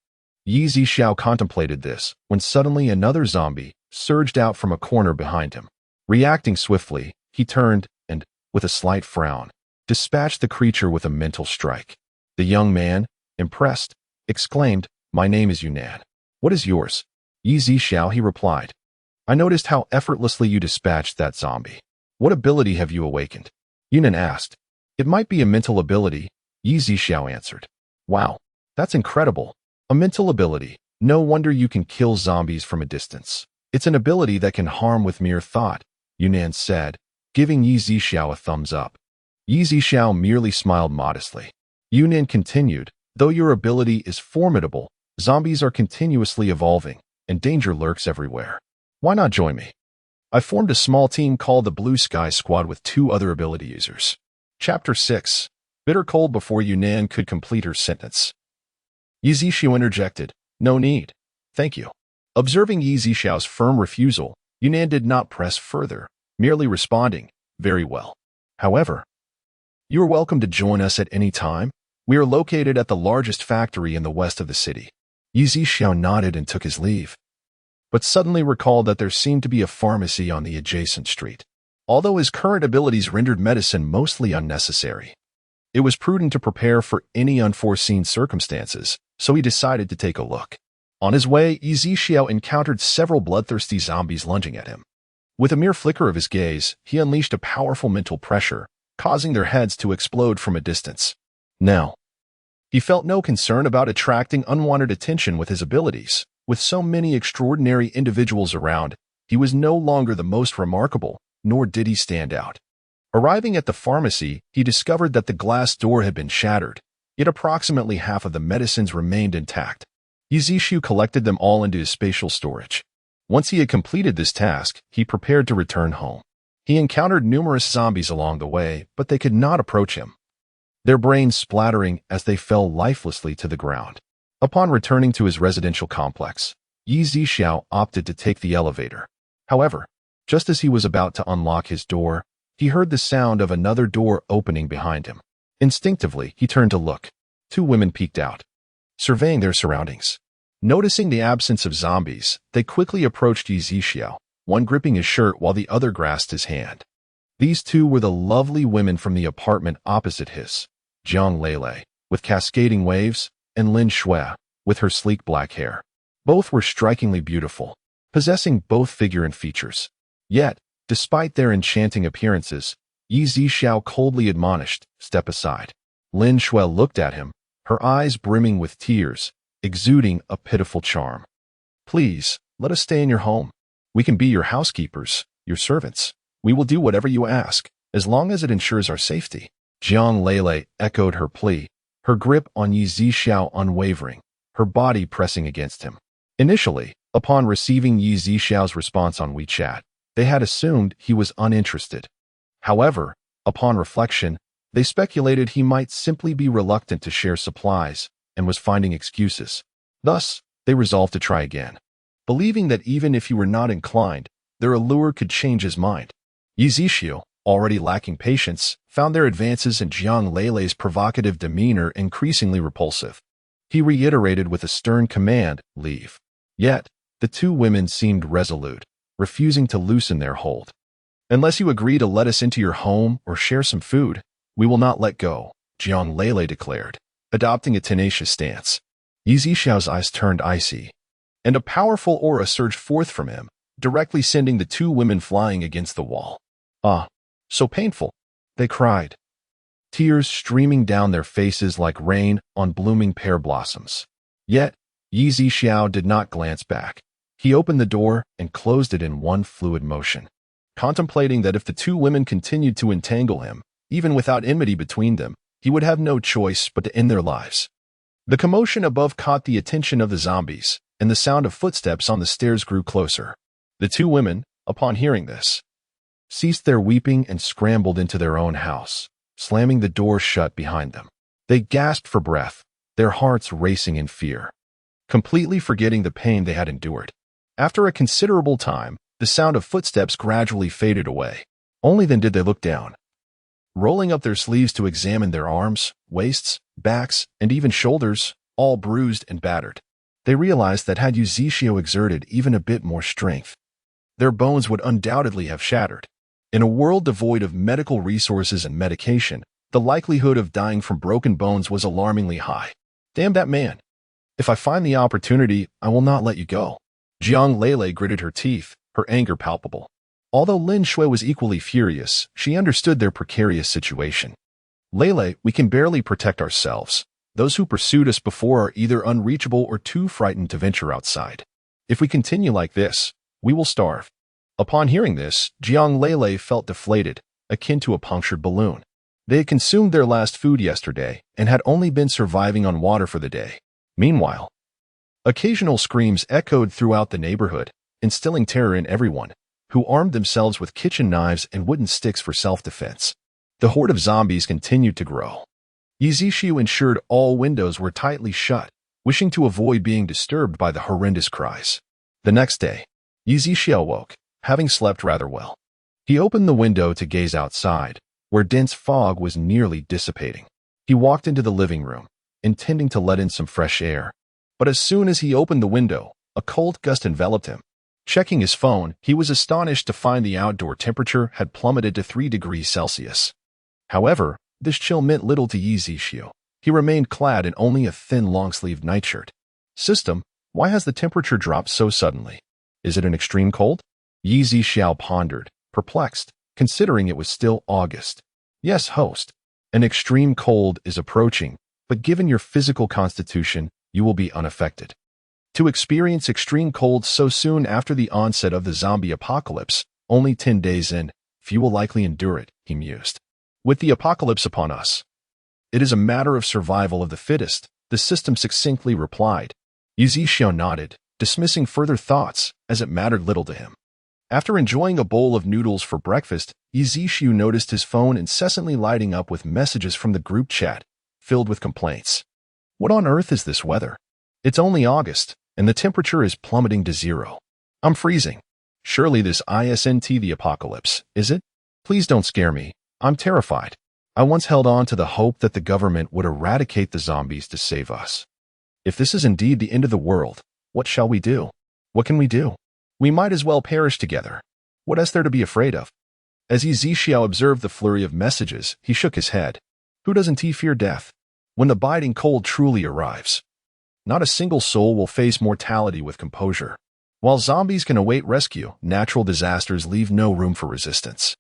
Yi Zixiao contemplated this, when suddenly another zombie surged out from a corner behind him. Reacting swiftly, he turned and, with a slight frown, dispatched the creature with a mental strike. The young man, impressed, exclaimed, "My name is Yunnan. What is yours?" Yi Xiao, he replied. I noticed how effortlessly you dispatched that zombie. What ability have you awakened? Yunan asked. It might be a mental ability, Yi Xiao answered. Wow, that's incredible. A mental ability. No wonder you can kill zombies from a distance. It's an ability that can harm with mere thought, Yunan said, giving Yi Xiao a thumbs up. Yi Xiao merely smiled modestly. Yunan continued, though your ability is formidable, zombies are continuously evolving, and danger lurks everywhere. Why not join me? I formed a small team called the Blue Sky Squad with 2 other ability users. Chapter 6. Bitter cold. Before Yunan could complete her sentence, Yi Xiao interjected, No need. Thank you. Observing Yi Xiao's firm refusal, Yunan did not press further, merely responding, Very well. However, you are welcome to join us at any time. We are located at the largest factory in the west of the city. Yi Xiao nodded and took his leave, but suddenly recalled that there seemed to be a pharmacy on the adjacent street. Although his current abilities rendered medicine mostly unnecessary, it was prudent to prepare for any unforeseen circumstances, so he decided to take a look. On his way, Yi Xiao encountered several bloodthirsty zombies lunging at him. With a mere flicker of his gaze, he unleashed a powerful mental pressure, causing their heads to explode from a distance. Now, he felt no concern about attracting unwanted attention with his abilities. With so many extraordinary individuals around, he was no longer the most remarkable, nor did he stand out. Arriving at the pharmacy, he discovered that the glass door had been shattered, yet approximately half of the medicines remained intact. Yi Xiao collected them all into his spatial storage. Once he had completed this task, he prepared to return home. He encountered numerous zombies along the way, but they could not approach him, their brains splattering as they fell lifelessly to the ground. Upon returning to his residential complex, Yi Xiao opted to take the elevator. However, just as he was about to unlock his door, he heard the sound of another door opening behind him. Instinctively, he turned to look. 2 women peeked out, surveying their surroundings. Noticing the absence of zombies, they quickly approached Yi Xiao, one gripping his shirt while the other grasped his hand. These 2 were the lovely women from the apartment opposite his, Jiang Lele, with cascading waves, and Lin Shui, with her sleek black hair. Both were strikingly beautiful, possessing both figure and features. Yet, despite their enchanting appearances, Yi Xiao coldly admonished, Step aside. Lin Shui looked at him, her eyes brimming with tears, exuding a pitiful charm. Please, let us stay in your home. We can be your housekeepers, your servants. We will do whatever you ask, as long as it ensures our safety. Jiang Lele echoed her plea, her grip on Yi Xiao unwavering, her body pressing against him. Initially, upon receiving Yi Xiao's response on WeChat, they had assumed he was uninterested. However, upon reflection, they speculated he might simply be reluctant to share supplies and was finding excuses. Thus, they resolved to try again, believing that even if he were not inclined, their allure could change his mind. Yi Xiao, already lacking patience, found their advances in Jiang Lele's provocative demeanor increasingly repulsive. He reiterated with a stern command, Leave. Yet, the 2 women seemed resolute, refusing to loosen their hold. Unless you agree to let us into your home or share some food, we will not let go, Jiang Lele declared, adopting a tenacious stance. Yi Xiao's eyes turned icy, and a powerful aura surged forth from him, directly sending the 2 women flying against the wall. Ah, so painful, they cried, tears streaming down their faces like rain on blooming pear blossoms. Yet, Yi Xiao did not glance back. He opened the door and closed it in one fluid motion, contemplating that if the 2 women continued to entangle him, even without enmity between them, he would have no choice but to end their lives. The commotion above caught the attention of the zombies, and the sound of footsteps on the stairs grew closer. The 2 women, upon hearing this, ceased their weeping and scrambled into their own house, slamming the door shut behind them. They gasped for breath, their hearts racing in fear, completely forgetting the pain they had endured. After a considerable time, the sound of footsteps gradually faded away. Only then did they look down. Rolling up their sleeves to examine their arms, waists, backs, and even shoulders, all bruised and battered, they realized that had Yi Xiao exerted even a bit more strength, their bones would undoubtedly have shattered. In a world devoid of medical resources and medication, the likelihood of dying from broken bones was alarmingly high. Damn that man. If I find the opportunity, I will not let you go, Jiang Lele gritted her teeth, her anger palpable. Although Lin Shui was equally furious, she understood their precarious situation. Lele, we can barely protect ourselves. Those who pursued us before are either unreachable or too frightened to venture outside. If we continue like this, we will starve. Upon hearing this, Jiang Lele felt deflated, akin to a punctured balloon. They had consumed their last food yesterday and had only been surviving on water for the day. Meanwhile, occasional screams echoed throughout the neighborhood, instilling terror in everyone, who armed themselves with kitchen knives and wooden sticks for self-defense. The horde of zombies continued to grow. Yizishu ensured all windows were tightly shut, wishing to avoid being disturbed by the horrendous cries. The next day, Yizishu awoke, having slept rather well. He opened the window to gaze outside, where dense fog was nearly dissipating. He walked into the living room, intending to let in some fresh air. But as soon as he opened the window, a cold gust enveloped him. Checking his phone, he was astonished to find the outdoor temperature had plummeted to 3 degrees Celsius. However, this chill meant little to Yizishu. He remained clad in only a thin long-sleeved nightshirt. System, why has the temperature dropped so suddenly? Is it an extreme cold? Yizishu pondered, perplexed, considering it was still August. Yes, host. An extreme cold is approaching, but given your physical constitution, you will be unaffected. To experience extreme cold so soon after the onset of the zombie apocalypse, only 10 days in, few will likely endure it, he mused. With the apocalypse upon us, it is a matter of survival of the fittest, the system succinctly replied. Yizishu nodded, dismissing further thoughts, as it mattered little to him. After enjoying a bowl of noodles for breakfast, Yizishu noticed his phone incessantly lighting up with messages from the group chat, filled with complaints. What on earth is this weather? It's only August, and the temperature is plummeting to 0. I'm freezing. Surely this isn't the apocalypse, is it? Please don't scare me. I'm terrified. I once held on to the hope that the government would eradicate the zombies to save us. If this is indeed the end of the world, what shall we do? What can we do? We might as well perish together. What is there to be afraid of? As Yizishu observed the flurry of messages, he shook his head. Who doesn't fear death? When the biting cold truly arrives, not a single soul will face mortality with composure. While zombies can await rescue, natural disasters leave no room for resistance.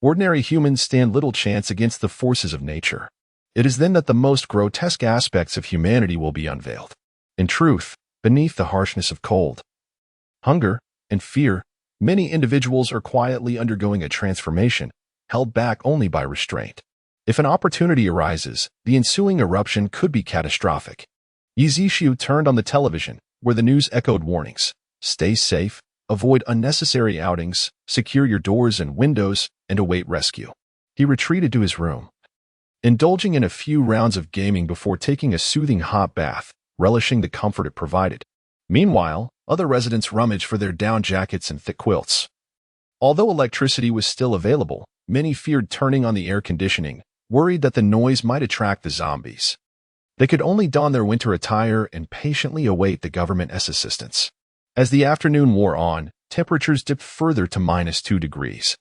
Ordinary humans stand little chance against the forces of nature. It is then that the most grotesque aspects of humanity will be unveiled. In truth, beneath the harshness of cold, hunger, and fear, many individuals are quietly undergoing a transformation, held back only by restraint. If an opportunity arises, the ensuing eruption could be catastrophic. Yizishu turned on the television, where the news echoed warnings. Stay safe, avoid unnecessary outings, secure your doors and windows, and await rescue. He retreated to his room, indulging in a few rounds of gaming before taking a soothing hot bath, relishing the comfort it provided. Meanwhile, other residents rummaged for their down jackets and thick quilts. Although electricity was still available, many feared turning on the air conditioning, worried that the noise might attract the zombies. They could only don their winter attire and patiently await the government's assistance. As the afternoon wore on, temperatures dipped further to -2 degrees,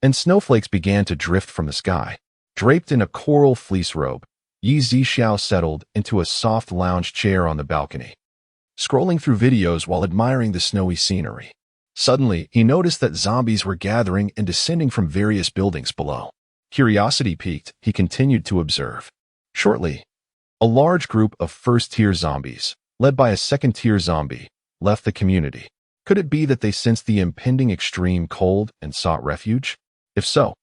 and snowflakes began to drift from the sky. Draped in a coral fleece robe, Yizishu settled into a soft lounge chair on the balcony, scrolling through videos while admiring the snowy scenery. Suddenly, he noticed that zombies were gathering and descending from various buildings below. Curiosity piqued, he continued to observe. Shortly, a large group of first-tier zombies, led by a second-tier zombie, left the community. Could it be that they sensed the impending extreme cold and sought refuge? If so,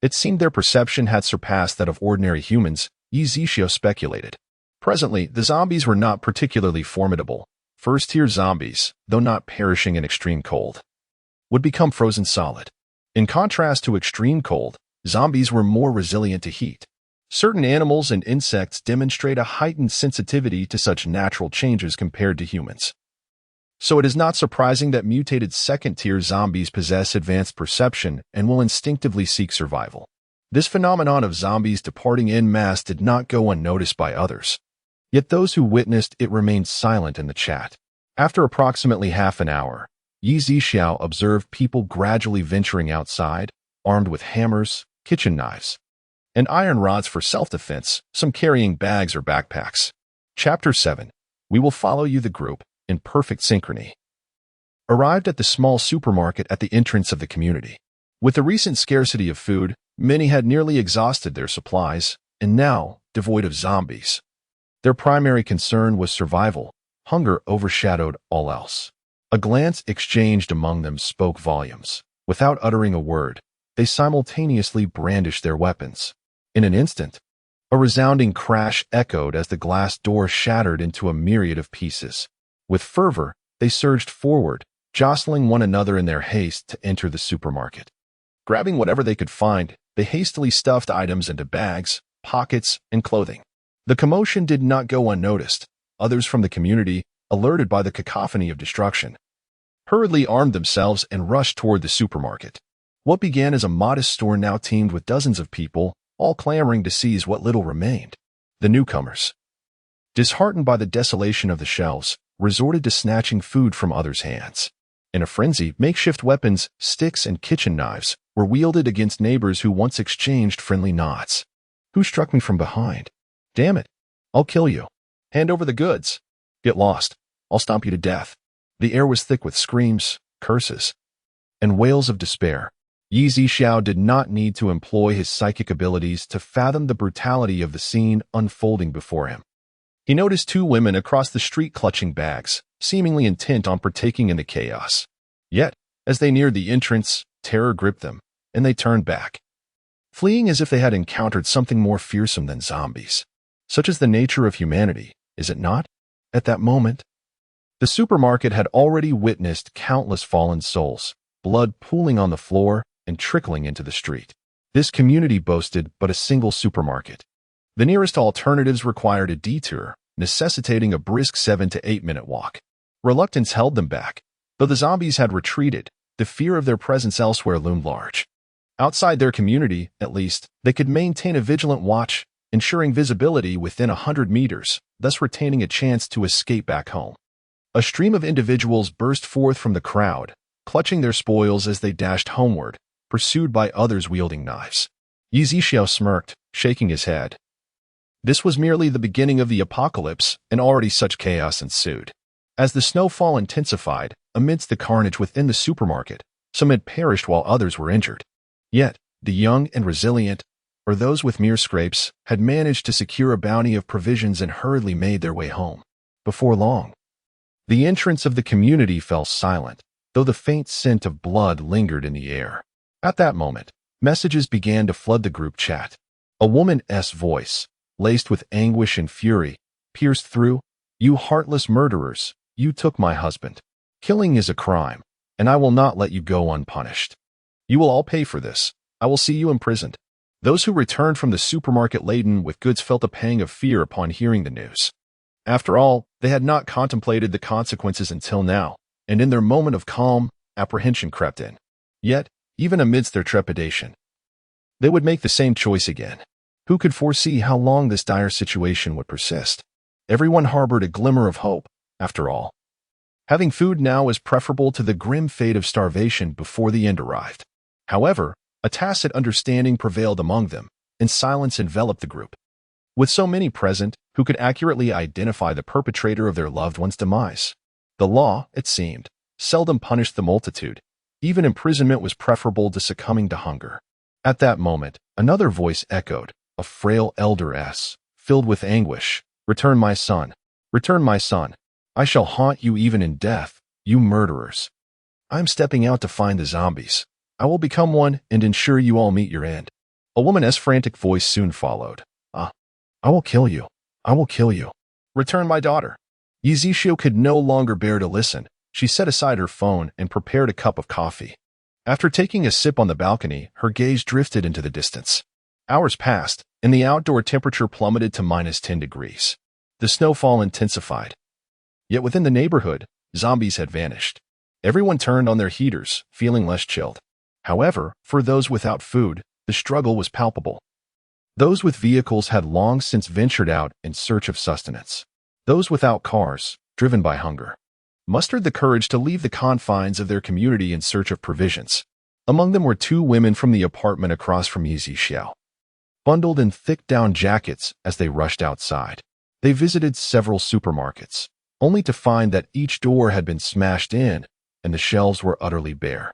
it seemed their perception had surpassed that of ordinary humans, Yizishu speculated. Presently, the zombies were not particularly formidable. First-tier zombies, though not perishing in extreme cold, would become frozen solid. In contrast to extreme cold, zombies were more resilient to heat. Certain animals and insects demonstrate a heightened sensitivity to such natural changes compared to humans. So it is not surprising that mutated second-tier zombies possess advanced perception and will instinctively seek survival. This phenomenon of zombies departing en masse did not go unnoticed by others. Yet those who witnessed it remained silent in the chat. After approximately half an hour, Yizishu observed people gradually venturing outside, armed with hammers, kitchen knives, and iron rods for self-defense, some carrying bags or backpacks. Chapter 7. We will follow you, the group, in perfect synchrony. arrived at the small supermarket at the entrance of the community. With the recent scarcity of food, many had nearly exhausted their supplies, and now devoid of zombies. Their primary concern was survival. Hunger overshadowed all else. A glance exchanged among them spoke volumes. Without uttering a word, they simultaneously brandished their weapons. In an instant, a resounding crash echoed as the glass door shattered into a myriad of pieces. With fervor, they surged forward, jostling one another in their haste to enter the supermarket. Grabbing whatever they could find, they hastily stuffed items into bags, pockets, and clothing. The commotion did not go unnoticed. Others from the community, alerted by the cacophony of destruction, hurriedly armed themselves and rushed toward the supermarket. What began as a modest store now teemed with dozens of people, all clamoring to seize what little remained. The newcomers, disheartened by the desolation of the shelves, resorted to snatching food from others' hands. In a frenzy, makeshift weapons, sticks, and kitchen knives were wielded against neighbors who once exchanged friendly nods. Who struck me from behind? Damn it! I'll kill you. Hand over the goods. Get lost. I'll stomp you to death. The air was thick with screams, curses, and wails of despair. Yi Zixiao did not need to employ his psychic abilities to fathom the brutality of the scene unfolding before him. He noticed two women across the street clutching bags, seemingly intent on partaking in the chaos. Yet, as they neared the entrance, terror gripped them, and they turned back, fleeing as if they had encountered something more fearsome than zombies. Such is the nature of humanity, is it not? At that moment, the supermarket had already witnessed countless fallen souls, blood pooling on the floor and trickling into the street. This community boasted but a single supermarket. The nearest alternatives required a detour, necessitating a brisk 7 to 8 minute walk. Reluctance held them back. Though the zombies had retreated, the fear of their presence elsewhere loomed large. Outside their community, at least, they could maintain a vigilant watch, ensuring visibility within 100 meters, thus retaining a chance to escape back home. A stream of individuals burst forth from the crowd, clutching their spoils as they dashed homeward, pursued by others wielding knives. Yi Zixiao smirked, shaking his head. This was merely the beginning of the apocalypse, and already such chaos ensued. As the snowfall intensified, amidst the carnage within the supermarket, some had perished while others were injured. Yet, the young and resilient, or those with mere scrapes, had managed to secure a bounty of provisions and hurriedly made their way home. Before long, the entrance of the community fell silent, though the faint scent of blood lingered in the air. At that moment, messages began to flood the group chat. A woman's voice, laced with anguish and fury, pierced through. "You heartless murderers, you took my husband. Killing is a crime, and I will not let you go unpunished. You will all pay for this. I will see you imprisoned." Those who returned from the supermarket laden with goods felt a pang of fear upon hearing the news. After all, they had not contemplated the consequences until now, and in their moment of calm, apprehension crept in. Yet, even amidst their trepidation, they would make the same choice again. Who could foresee how long this dire situation would persist? Everyone harbored a glimmer of hope, after all. Having food now was preferable to the grim fate of starvation before the end arrived. However, a tacit understanding prevailed among them, and silence enveloped the group. With so many present, who could accurately identify the perpetrator of their loved one's demise? The law, it seemed, seldom punished the multitude. Even imprisonment was preferable to succumbing to hunger. At that moment, another voice echoed, a frail elder-s, filled with anguish. "Return my son. Return my son. I shall haunt you even in death, you murderers. I am stepping out to find the zombies. I will become one and ensure you all meet your end." A woman's frantic voice soon followed. I will kill you. I will kill you. Return my daughter." Yi Zixiao could no longer bear to listen. She set aside her phone and prepared a cup of coffee. After taking a sip on the balcony, her gaze drifted into the distance. Hours passed, and the outdoor temperature plummeted to -10 degrees. The snowfall intensified. Yet within the neighborhood, zombies had vanished. Everyone turned on their heaters, feeling less chilled. However, for those without food, the struggle was palpable. Those with vehicles had long since ventured out in search of sustenance. Those without cars, driven by hunger, mustered the courage to leave the confines of their community in search of provisions. Among them were two women from the apartment across from Yi Zixiao, bundled in thick down jackets as they rushed outside. They visited several supermarkets, only to find that each door had been smashed in, and the shelves were utterly bare.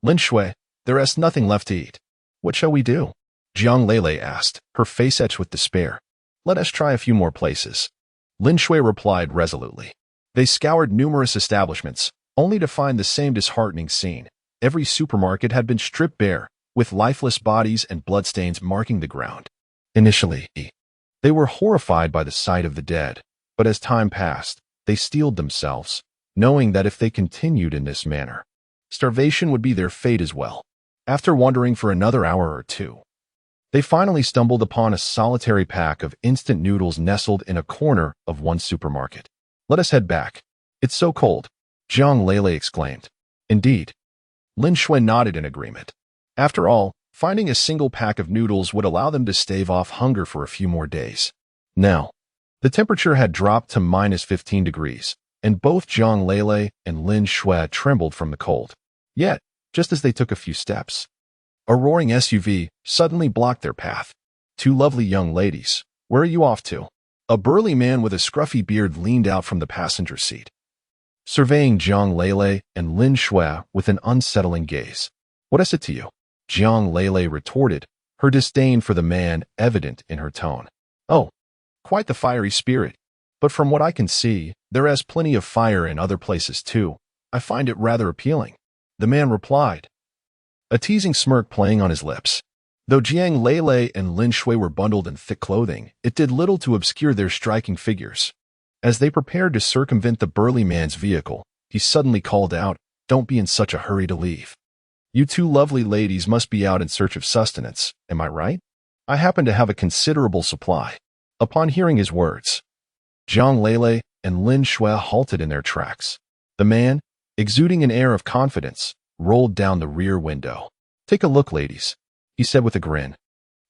Lin Shui, there is nothing left to eat. What shall we do? Jiang Lele asked, her face etched with despair. Let us try a few more places. Lin Shui replied resolutely. They scoured numerous establishments, only to find the same disheartening scene. Every supermarket had been stripped bare, with lifeless bodies and bloodstains marking the ground. Initially, they were horrified by the sight of the dead, but as time passed, they steeled themselves, knowing that if they continued in this manner, starvation would be their fate as well. After wandering for another hour or two, they finally stumbled upon a solitary pack of instant noodles nestled in a corner of one supermarket. Let us head back. It's so cold, Jiang Lele exclaimed. Indeed. Lin Shui nodded in agreement. After all, finding a single pack of noodles would allow them to stave off hunger for a few more days. Now, the temperature had dropped to -15 degrees, and both Jiang Lele and Lin Shui trembled from the cold. Yet, just as they took a few steps, a roaring SUV suddenly blocked their path. Two lovely young ladies. Where are you off to? A burly man with a scruffy beard leaned out from the passenger seat, surveying Jiang Lele and Lin Shui with an unsettling gaze. What is it to you? Jiang Lele retorted, her disdain for the man evident in her tone. Oh, quite the fiery spirit. But from what I can see, there is plenty of fire in other places too. I find it rather appealing. The man replied, a teasing smirk playing on his lips. Though Jiang Lele and Lin Shui were bundled in thick clothing, it did little to obscure their striking figures. As they prepared to circumvent the burly man's vehicle, he suddenly called out, Don't be in such a hurry to leave. You two lovely ladies must be out in search of sustenance, am I right? I happen to have a considerable supply. Upon hearing his words, Jiang Lele and Lin Shui halted in their tracks. The man, exuding an air of confidence, rolled down the rear window. Take a look, ladies, he said with a grin,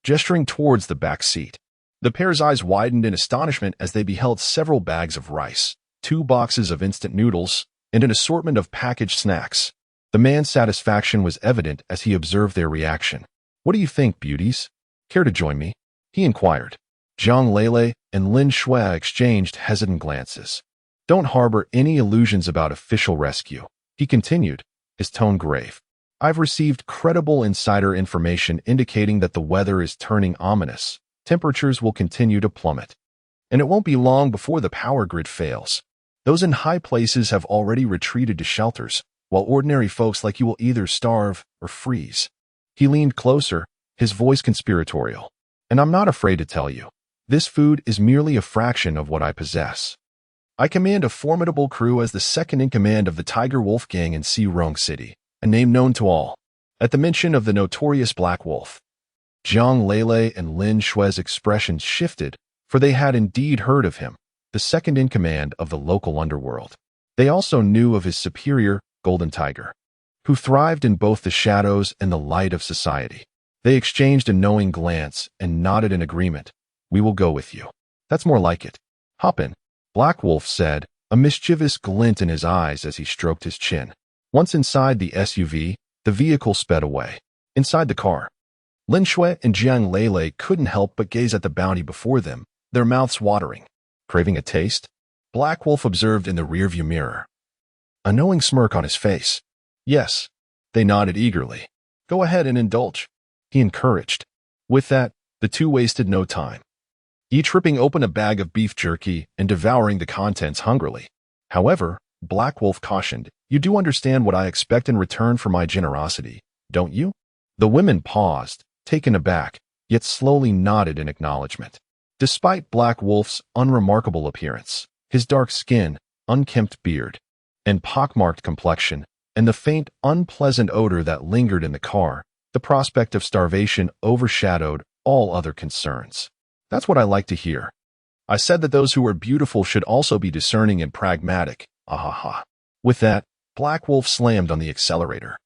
gesturing towards the back seat. The pair's eyes widened in astonishment as they beheld several bags of rice, 2 boxes of instant noodles, and an assortment of packaged snacks. The man's satisfaction was evident as he observed their reaction. What do you think, beauties? Care to join me? He inquired. Jiang Lele and Lin Shui exchanged hesitant glances. Don't harbor any illusions about official rescue, he continued, his tone grave. I've received credible insider information indicating that the weather is turning ominous. Temperatures will continue to plummet, and it won't be long before the power grid fails. Those in high places have already retreated to shelters, while ordinary folks like you will either starve or freeze. He leaned closer, his voice conspiratorial. And I'm not afraid to tell you, this food is merely a fraction of what I possess. I command a formidable crew as the second-in-command of the Tiger Wolf Gang in Xirong City, a name known to all. At the mention of the notorious Black Wolf, Jiang Lele and Lin Shui's expressions shifted, for they had indeed heard of him, the second-in-command of the local underworld. They also knew of his superior, Golden Tiger, who thrived in both the shadows and the light of society. They exchanged a knowing glance and nodded in agreement. We will go with you. That's more like it. Hop in, Black Wolf said, a mischievous glint in his eyes as he stroked his chin. Once inside the SUV, the vehicle sped away. Inside the car, Lin Shui and Jiang Lele couldn't help but gaze at the bounty before them, their mouths watering. Craving a taste? Black Wolf observed in the rearview mirror, a knowing smirk on his face. Yes, they nodded eagerly. Go ahead and indulge, he encouraged. With that, the two wasted no time, each ripping open a bag of beef jerky and devouring the contents hungrily. However, Black Wolf cautioned, you do understand what I expect in return for my generosity, don't you? The women paused, taken aback, yet slowly nodded in acknowledgement. Despite Black Wolf's unremarkable appearance, his dark skin, unkempt beard, and pockmarked complexion, and the faint, unpleasant odor that lingered in the car, the prospect of starvation overshadowed all other concerns. That's what I like to hear. I said that those who are beautiful should also be discerning and pragmatic. Ahaha. With that, Black Wolf slammed on the accelerator,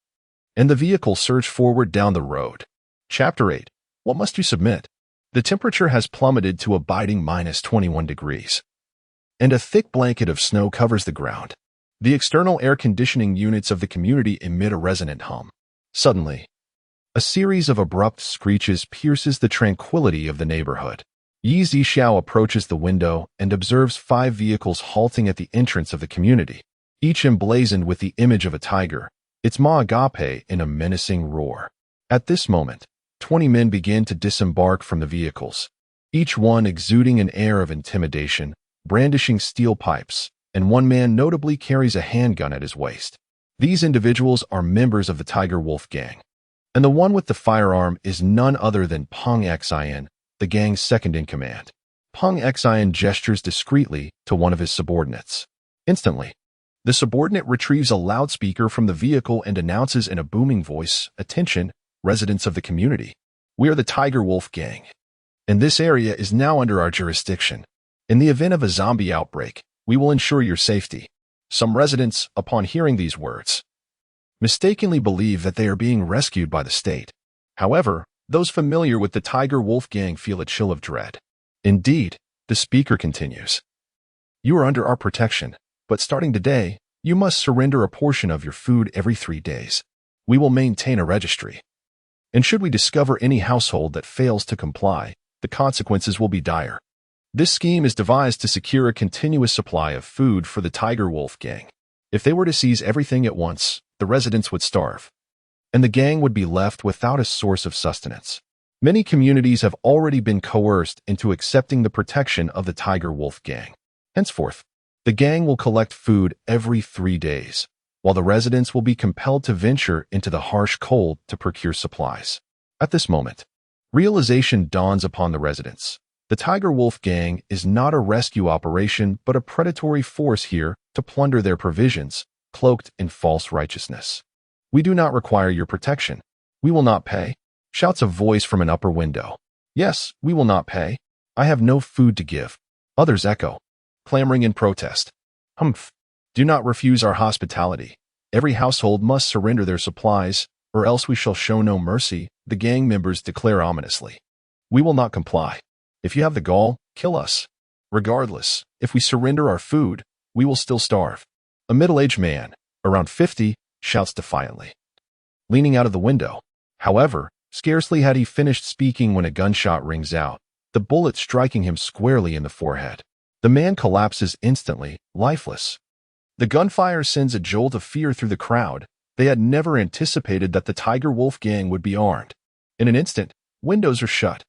and the vehicle surged forward down the road. Chapter 8. What must you submit? The temperature has plummeted to a biting -21 degrees, and a thick blanket of snow covers the ground. The external air conditioning units of the community emit a resonant hum. Suddenly, a series of abrupt screeches pierces the tranquility of the neighborhood. Yi Zixiao approaches the window and observes 5 vehicles halting at the entrance of the community. each emblazoned with the image of a tiger, its maw agape in a menacing roar. At this moment, 20 men begin to disembark from the vehicles, each one exuding an air of intimidation, brandishing steel pipes, and one man notably carries a handgun at his waist. These individuals are members of the Tiger Wolf gang, and the one with the firearm is none other than Peng Xin, the gang's second-in-command. Peng Xin gestures discreetly to one of his subordinates. Instantly, the subordinate retrieves a loudspeaker from the vehicle and announces in a booming voice, "Attention, residents of the community. We are the Tiger Wolf gang, and this area is now under our jurisdiction. In the event of a zombie outbreak, we will ensure your safety." Some residents, upon hearing these words, mistakenly believe that they are being rescued by the state. However, those familiar with the Tiger Wolf gang feel a chill of dread. Indeed, the speaker continues, "You are under our protection, but starting today, you must surrender a portion of your food every 3 days. We will maintain a registry, and should we discover any household that fails to comply, the consequences will be dire." This scheme is devised to secure a continuous supply of food for the Tiger Wolf gang. If they were to seize everything at once, the residents would starve, and the gang would be left without a source of sustenance. Many communities have already been coerced into accepting the protection of the Tiger Wolf gang. Henceforth, the gang will collect food every 3 days, while the residents will be compelled to venture into the harsh cold to procure supplies. At this moment, realization dawns upon the residents. The Tiger Wolf gang is not a rescue operation but a predatory force here to plunder their provisions, cloaked in false righteousness. "We do not require your protection. We will not pay," shouts a voice from an upper window. "Yes, we will not pay. I have no food to give," others echo, clamoring in protest. "Humph! Do not refuse our hospitality. Every household must surrender their supplies, or else we shall show no mercy," the gang members declare ominously. "We will not comply. If you have the gall, kill us. Regardless, if we surrender our food, we will still starve." A middle-aged man, around 50, shouts defiantly, leaning out of the window. However, scarcely had he finished speaking when a gunshot rings out, the bullet striking him squarely in the forehead. The man collapses instantly, lifeless. The gunfire sends a jolt of fear through the crowd. They had never anticipated that the Tiger Wolf gang would be armed. In an instant, windows are shut,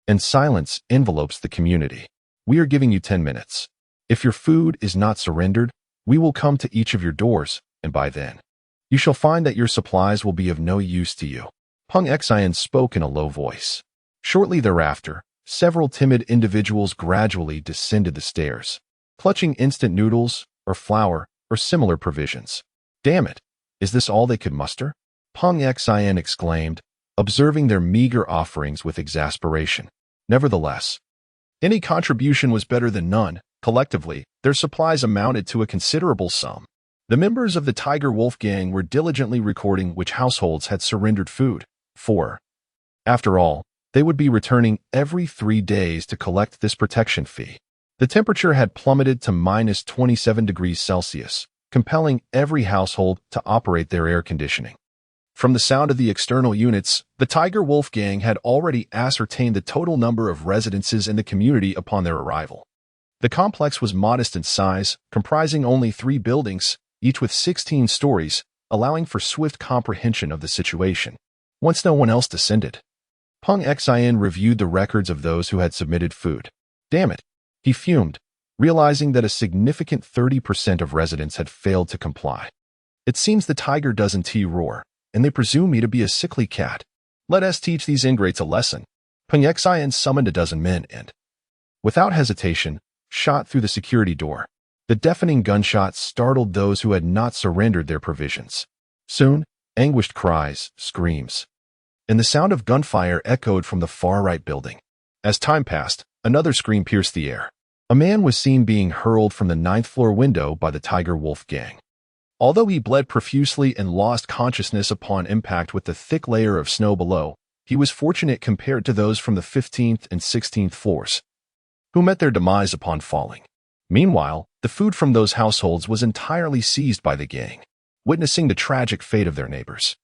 and silence envelopes the community. "We are giving you 10 minutes. If your food is not surrendered, we will come to each of your doors, and by then, you shall find that your supplies will be of no use to you." Peng Xin spoke in a low voice. Shortly thereafter, several timid individuals gradually descended the stairs, clutching instant noodles, or flour, or similar provisions. "Damn it, is this all they could muster?" Peng Xin exclaimed, observing their meager offerings with exasperation. Nevertheless, any contribution was better than none. Collectively, their supplies amounted to a considerable sum. The members of the Tiger Wolf gang were diligently recording which households had surrendered food, for, after all, they would be returning every 3 days to collect this protection fee. The temperature had plummeted to minus 27 degrees Celsius, compelling every household to operate their air conditioning. From the sound of the external units, the Tiger Wolf gang had already ascertained the total number of residences in the community upon their arrival. The complex was modest in size, comprising only 3 buildings, each with 16 stories, allowing for swift comprehension of the situation. Once no one else descended, Peng Xin reviewed the records of those who had submitted food. "Damn it," he fumed, realizing that a significant 30% of residents had failed to comply. "It seems the tiger doesn't roar, and they presume me to be a sickly cat. Let us teach these ingrates a lesson." Peng Xin summoned a dozen men and, without hesitation, shot through the security door. The deafening gunshots startled those who had not surrendered their provisions. Soon, anguished cries, screams, and the sound of gunfire echoed from the far-right building. As time passed, another scream pierced the air. A man was seen being hurled from the 9th-floor window by the Tiger Wolf gang. Although he bled profusely and lost consciousness upon impact with the thick layer of snow below, he was fortunate compared to those from the 15th and 16th floors, who met their demise upon falling. Meanwhile, the food from those households was entirely seized by the gang, witnessing the tragic fate of their neighbors.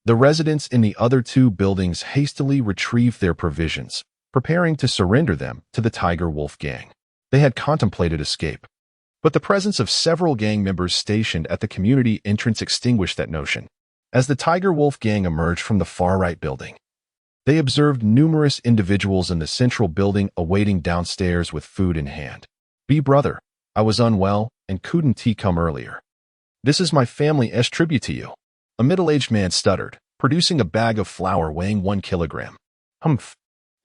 The residents in the other 2 buildings hastily retrieved their provisions, preparing to surrender them to the Tiger Wolf gang. They had contemplated escape, But the presence of several gang members stationed at the community entrance extinguished that notion. As the Tiger Wolf gang emerged from the far-right building, they observed numerous individuals in the central building awaiting downstairs with food in hand. "B brother, I was unwell and couldn't come earlier. This is my family's tribute to you," a middle-aged man stuttered, producing a bag of flour weighing 1 kilogram. "Humph.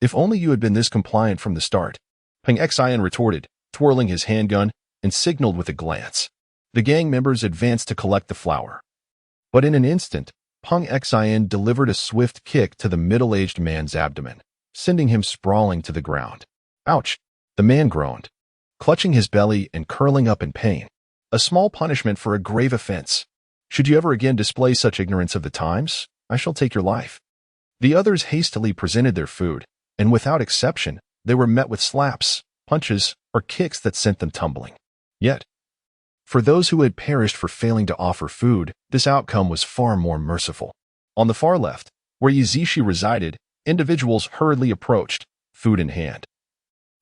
If only you had been this compliant from the start," Peng Xian retorted, twirling his handgun, and signaled with a glance. The gang members advanced to collect the flour. But in an instant, Peng Xian delivered a swift kick to the middle-aged man's abdomen, sending him sprawling to the ground. "Ouch," the man groaned, clutching his belly and curling up in pain. "A small punishment for a grave offense. Should you ever again display such ignorance of the times, I shall take your life." The others hastily presented their food, and without exception, they were met with slaps, punches, or kicks that sent them tumbling. Yet, for those who had perished for failing to offer food, this outcome was far more merciful. On the far left, where Yizishi resided, individuals hurriedly approached, food in hand,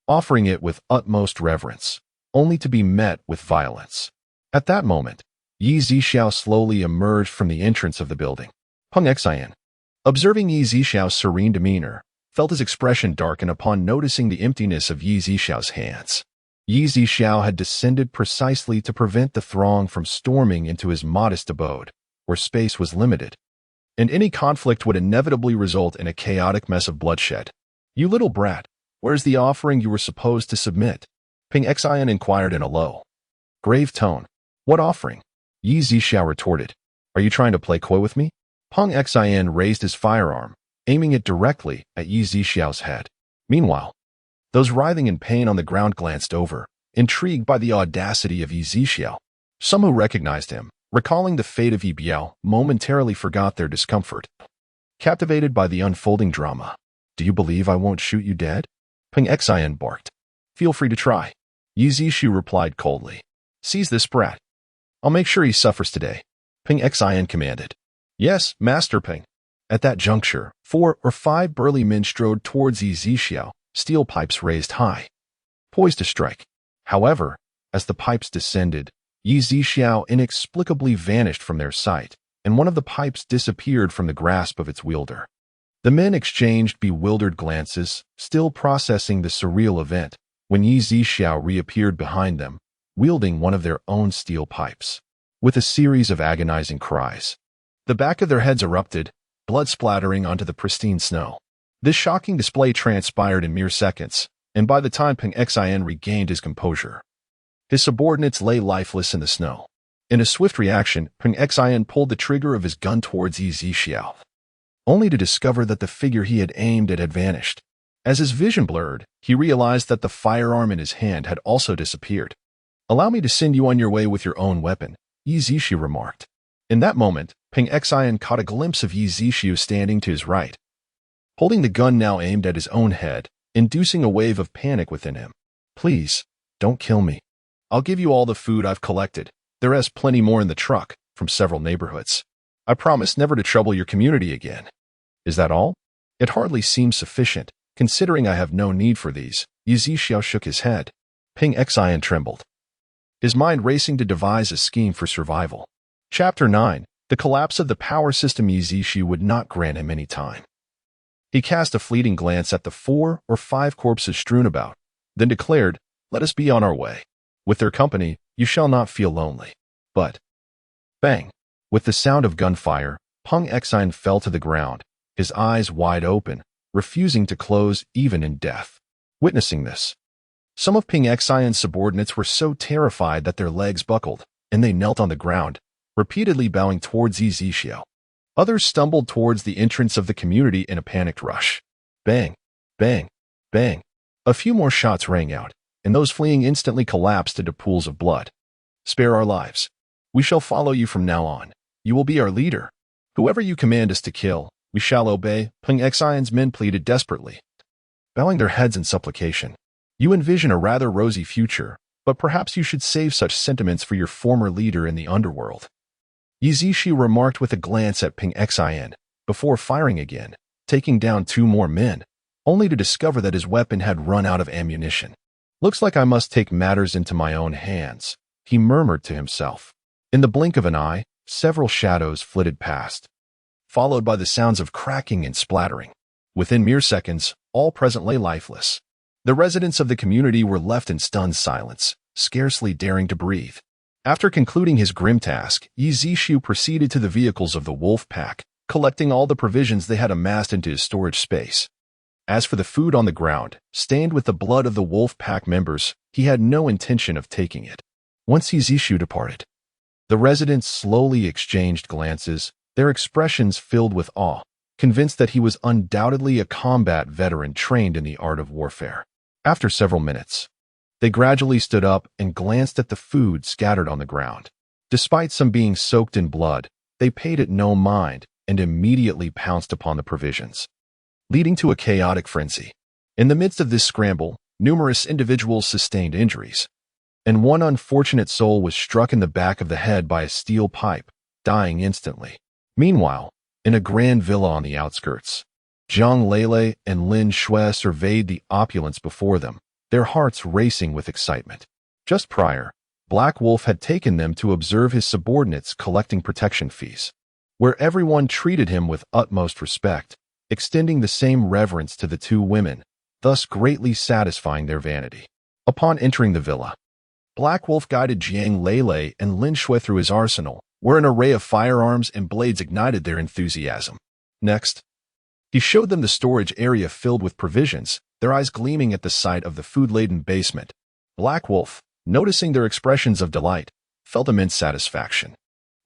offering it with utmost reverence, only to be met with violence. At that moment, Yi Zixiao slowly emerged from the entrance of the building. Peng Xian, observing Yi Zixiao's serene demeanor, felt his expression darken upon noticing the emptiness of Yi Zixiao's hands. Yi Zixiao had descended precisely to prevent the throng from storming into his modest abode, where space was limited, and any conflict would inevitably result in a chaotic mess of bloodshed. "You little brat, where's the offering you were supposed to submit?" Peng Xian inquired in a low, grave tone. "What offering?" Yi Zixiao retorted. "Are you trying to play coy with me?" Peng Xian raised his firearm, aiming it directly at Yi Zixiao's head. Meanwhile, those writhing in pain on the ground glanced over, intrigued by the audacity of Yi Zixiao. Some who recognized him, recalling the fate of Yi Biao, momentarily forgot their discomfort, captivated by the unfolding drama. "Do you believe I won't shoot you dead?" Peng Xian barked. "Feel free to try," Yi Zixiao replied coldly. "Seize this brat. I'll make sure he suffers today," Peng Xian commanded. "Yes, Master Peng." At that juncture, 4 or 5 burly men strode towards Yi Zixiao, steel pipes raised high, poised to strike. However, as the pipes descended, Yi Zixiao inexplicably vanished from their sight, and one of the pipes disappeared from the grasp of its wielder. The men exchanged bewildered glances, still processing the surreal event, when Yi Zixiao reappeared behind them, wielding one of their own steel pipes. With a series of agonizing cries, the back of their heads erupted, blood splattering onto the pristine snow. This shocking display transpired in mere seconds, and by the time Peng Xian regained his composure, his subordinates lay lifeless in the snow. In a swift reaction, Peng Xian pulled the trigger of his gun towards Yi Zixiao, only to discover that the figure he had aimed at had vanished. As his vision blurred, he realized that the firearm in his hand had also disappeared. "Allow me to send you on your way with your own weapon," Yi Zixiao remarked. In that moment, Peng Xian caught a glimpse of Yi Zixiao standing to his right, holding the gun now aimed at his own head, inducing a wave of panic within him. "Please, don't kill me. I'll give you all the food I've collected. There is plenty more in the truck, from several neighborhoods. I promise never to trouble your community again." "Is that all?" "It hardly seems sufficient, considering I have no need for these." Yi Zixiao shook his head. Peng Xian trembled, his mind racing to devise a scheme for survival. Chapter 9. The collapse of the power system. Yi Zixiao would not grant him any time. He cast a fleeting glance at the 4 or 5 corpses strewn about, then declared, "Let us be on our way. With their company, you shall not feel lonely." But, bang! With the sound of gunfire, Peng Xian fell to the ground, his eyes wide open, refusing to close even in death. Witnessing this, some of Peng Xian's subordinates were so terrified that their legs buckled, and they knelt on the ground, repeatedly bowing towards Yi Zixiao. Others stumbled towards the entrance of the community in a panicked rush. Bang! Bang! Bang! A few more shots rang out, and those fleeing instantly collapsed into pools of blood. "Spare our lives. We shall follow you from now on. You will be our leader. Whoever you command us to kill, we shall obey," Peng Xian's men pleaded desperately, bowing their heads in supplication. "You envision a rather rosy future, but perhaps you should save such sentiments for your former leader in the underworld," Yi Zixiao remarked with a glance at Peng Xian, before firing again, taking down 2 more men, only to discover that his weapon had run out of ammunition. "Looks like I must take matters into my own hands," he murmured to himself. In the blink of an eye, several shadows flitted past, followed by the sounds of cracking and splattering. Within mere seconds, all present lay lifeless. The residents of the community were left in stunned silence, scarcely daring to breathe. After concluding his grim task, Yi Zishu proceeded to the vehicles of the wolf pack, collecting all the provisions they had amassed into his storage space. As for the food on the ground, stained with the blood of the wolf pack members, he had no intention of taking it. Once Yi Zishu departed, the residents slowly exchanged glances, their expressions filled with awe, convinced that he was undoubtedly a combat veteran trained in the art of warfare. After several minutes, they gradually stood up and glanced at the food scattered on the ground. Despite some being soaked in blood, they paid it no mind and immediately pounced upon the provisions, leading to a chaotic frenzy. In the midst of this scramble, numerous individuals sustained injuries, and one unfortunate soul was struck in the back of the head by a steel pipe, dying instantly. Meanwhile, in a grand villa on the outskirts, Jiang Lele and Lin Shui surveyed the opulence before them, their hearts racing with excitement. Just prior, Black Wolf had taken them to observe his subordinates collecting protection fees, where everyone treated him with utmost respect, extending the same reverence to the two women, thus greatly satisfying their vanity. Upon entering the villa, Black Wolf guided Jiang Lele and Lin Shui through his arsenal, where an array of firearms and blades ignited their enthusiasm. Next, he showed them the storage area filled with provisions, their eyes gleaming at the sight of the food-laden basement. Black Wolf, noticing their expressions of delight, felt immense satisfaction.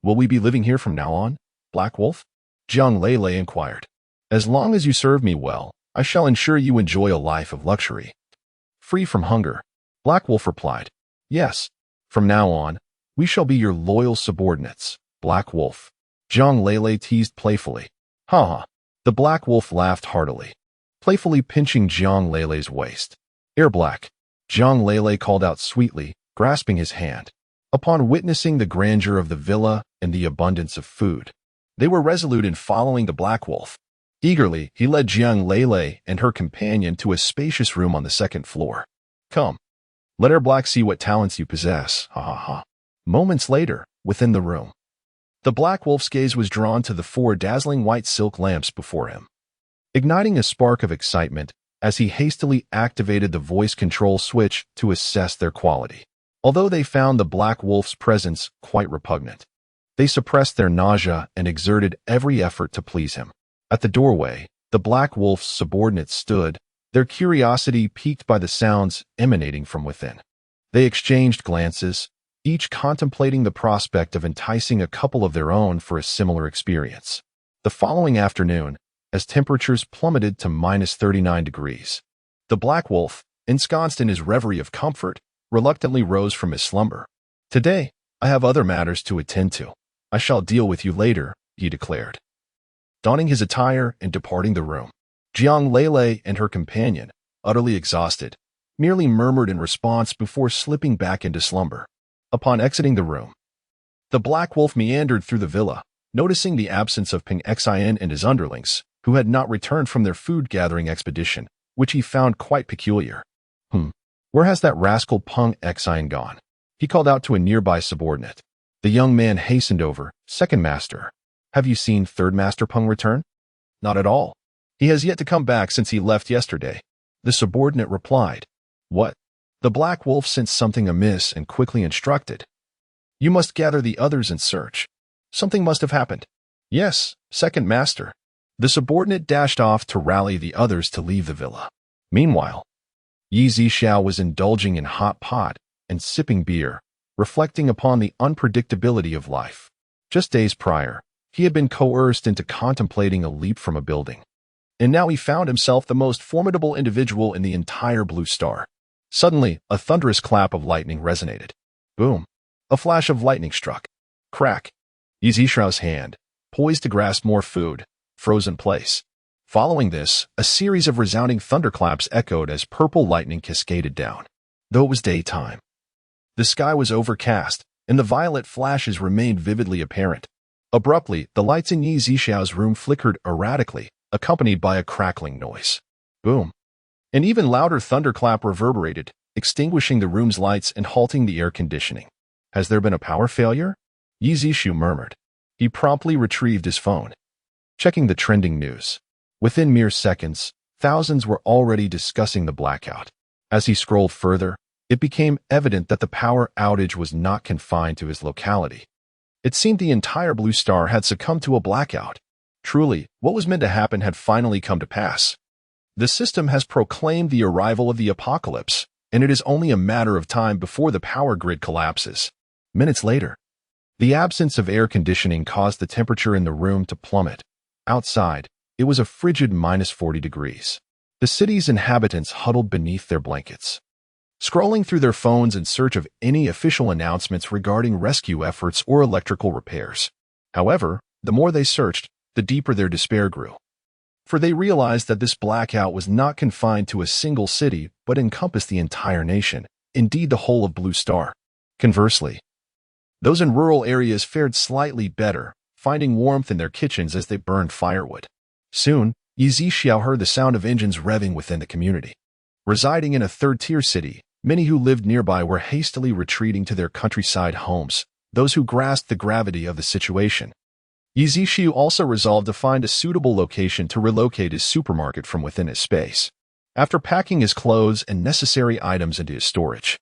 "Will we be living here from now on, Black Wolf?" Jiang Lele inquired. "As long as you serve me well, I shall ensure you enjoy a life of luxury, free from hunger," Black Wolf replied. "Yes, from now on, we shall be your loyal subordinates, Black Wolf," Jiang Lele teased playfully. "Ha ha." The Black Wolf laughed heartily, playfully pinching Jiang Lele's waist. "Air Black," Jiang Lele called out sweetly, grasping his hand. Upon witnessing the grandeur of the villa and the abundance of food, they were resolute in following the Black Wolf. Eagerly, he led Jiang Lele and her companion to a spacious room on the second floor. "Come, let Air Black see what talents you possess, ha ha ha." Moments later, within the room, the Black Wolf's gaze was drawn to the four dazzling white silk lamps before him, igniting a spark of excitement as he hastily activated the voice control switch to assess their quality. Although they found the Black Wolf's presence quite repugnant, they suppressed their nausea and exerted every effort to please him. At the doorway, the Black Wolf's subordinates stood, their curiosity piqued by the sounds emanating from within. They exchanged glances, each contemplating the prospect of enticing a couple of their own for a similar experience. The following afternoon, as temperatures plummeted to -39 degrees, the Black Wolf, ensconced in his reverie of comfort, reluctantly rose from his slumber. "Today, I have other matters to attend to. I shall deal with you later," he declared. Donning his attire and departing the room, Jiang Lele and her companion, utterly exhausted, merely murmured in response before slipping back into slumber. Upon exiting the room, the Black Wolf meandered through the villa, noticing the absence of Ping Xin and his underlings, who had not returned from their food-gathering expedition, which he found quite peculiar. Where has that rascal Peng Xin gone?" he called out to a nearby subordinate. The young man hastened over. "Second Master, have you seen Third Master Peng return?" "Not at all. He has yet to come back since he left yesterday," the subordinate replied. "What?" The Black Wolf sensed something amiss and quickly instructed. "You must gather the others and search. Something must have happened." "Yes, Second Master." The subordinate dashed off to rally the others to leave the villa. Meanwhile, Yi Zishu was indulging in hot pot and sipping beer, reflecting upon the unpredictability of life. Just days prior, he had been coerced into contemplating a leap from a building, and now he found himself the most formidable individual in the entire Blue Star. Suddenly, a thunderous clap of lightning resonated. Boom! A flash of lightning struck. Crack! Yi Zishu's hand, poised to grasp more food, froze in place. Following this, a series of resounding thunderclaps echoed as purple lightning cascaded down. Though it was daytime, the sky was overcast, and the violet flashes remained vividly apparent. Abruptly, the lights in Yi Zishu's room flickered erratically, accompanied by a crackling noise. Boom! An even louder thunderclap reverberated, extinguishing the room's lights and halting the air conditioning. Has there been a power failure? Yi Zishu murmured. He promptly retrieved his phone, checking the trending news. Within mere seconds, thousands were already discussing the blackout. As he scrolled further, it became evident that the power outage was not confined to his locality. It seemed the entire Blue Star had succumbed to a blackout. Truly, what was meant to happen had finally come to pass. The system has proclaimed the arrival of the apocalypse, and it is only a matter of time before the power grid collapses. Minutes later, the absence of air conditioning caused the temperature in the room to plummet. Outside, it was a frigid -40 degrees. The city's inhabitants huddled beneath their blankets, scrolling through their phones in search of any official announcements regarding rescue efforts or electrical repairs. However, the more they searched, the deeper their despair grew. For they realized that this blackout was not confined to a single city, but encompassed the entire nation, indeed the whole of Blue Star. Conversely, those in rural areas fared slightly better, finding warmth in their kitchens as they burned firewood. Soon, Yi Zishu heard the sound of engines revving within the community. Residing in a third-tier city, many who lived nearby were hastily retreating to their countryside homes, those who grasped the gravity of the situation. Yi Zishu also resolved to find a suitable location to relocate his supermarket from within his space. After packing his clothes and necessary items into his storage,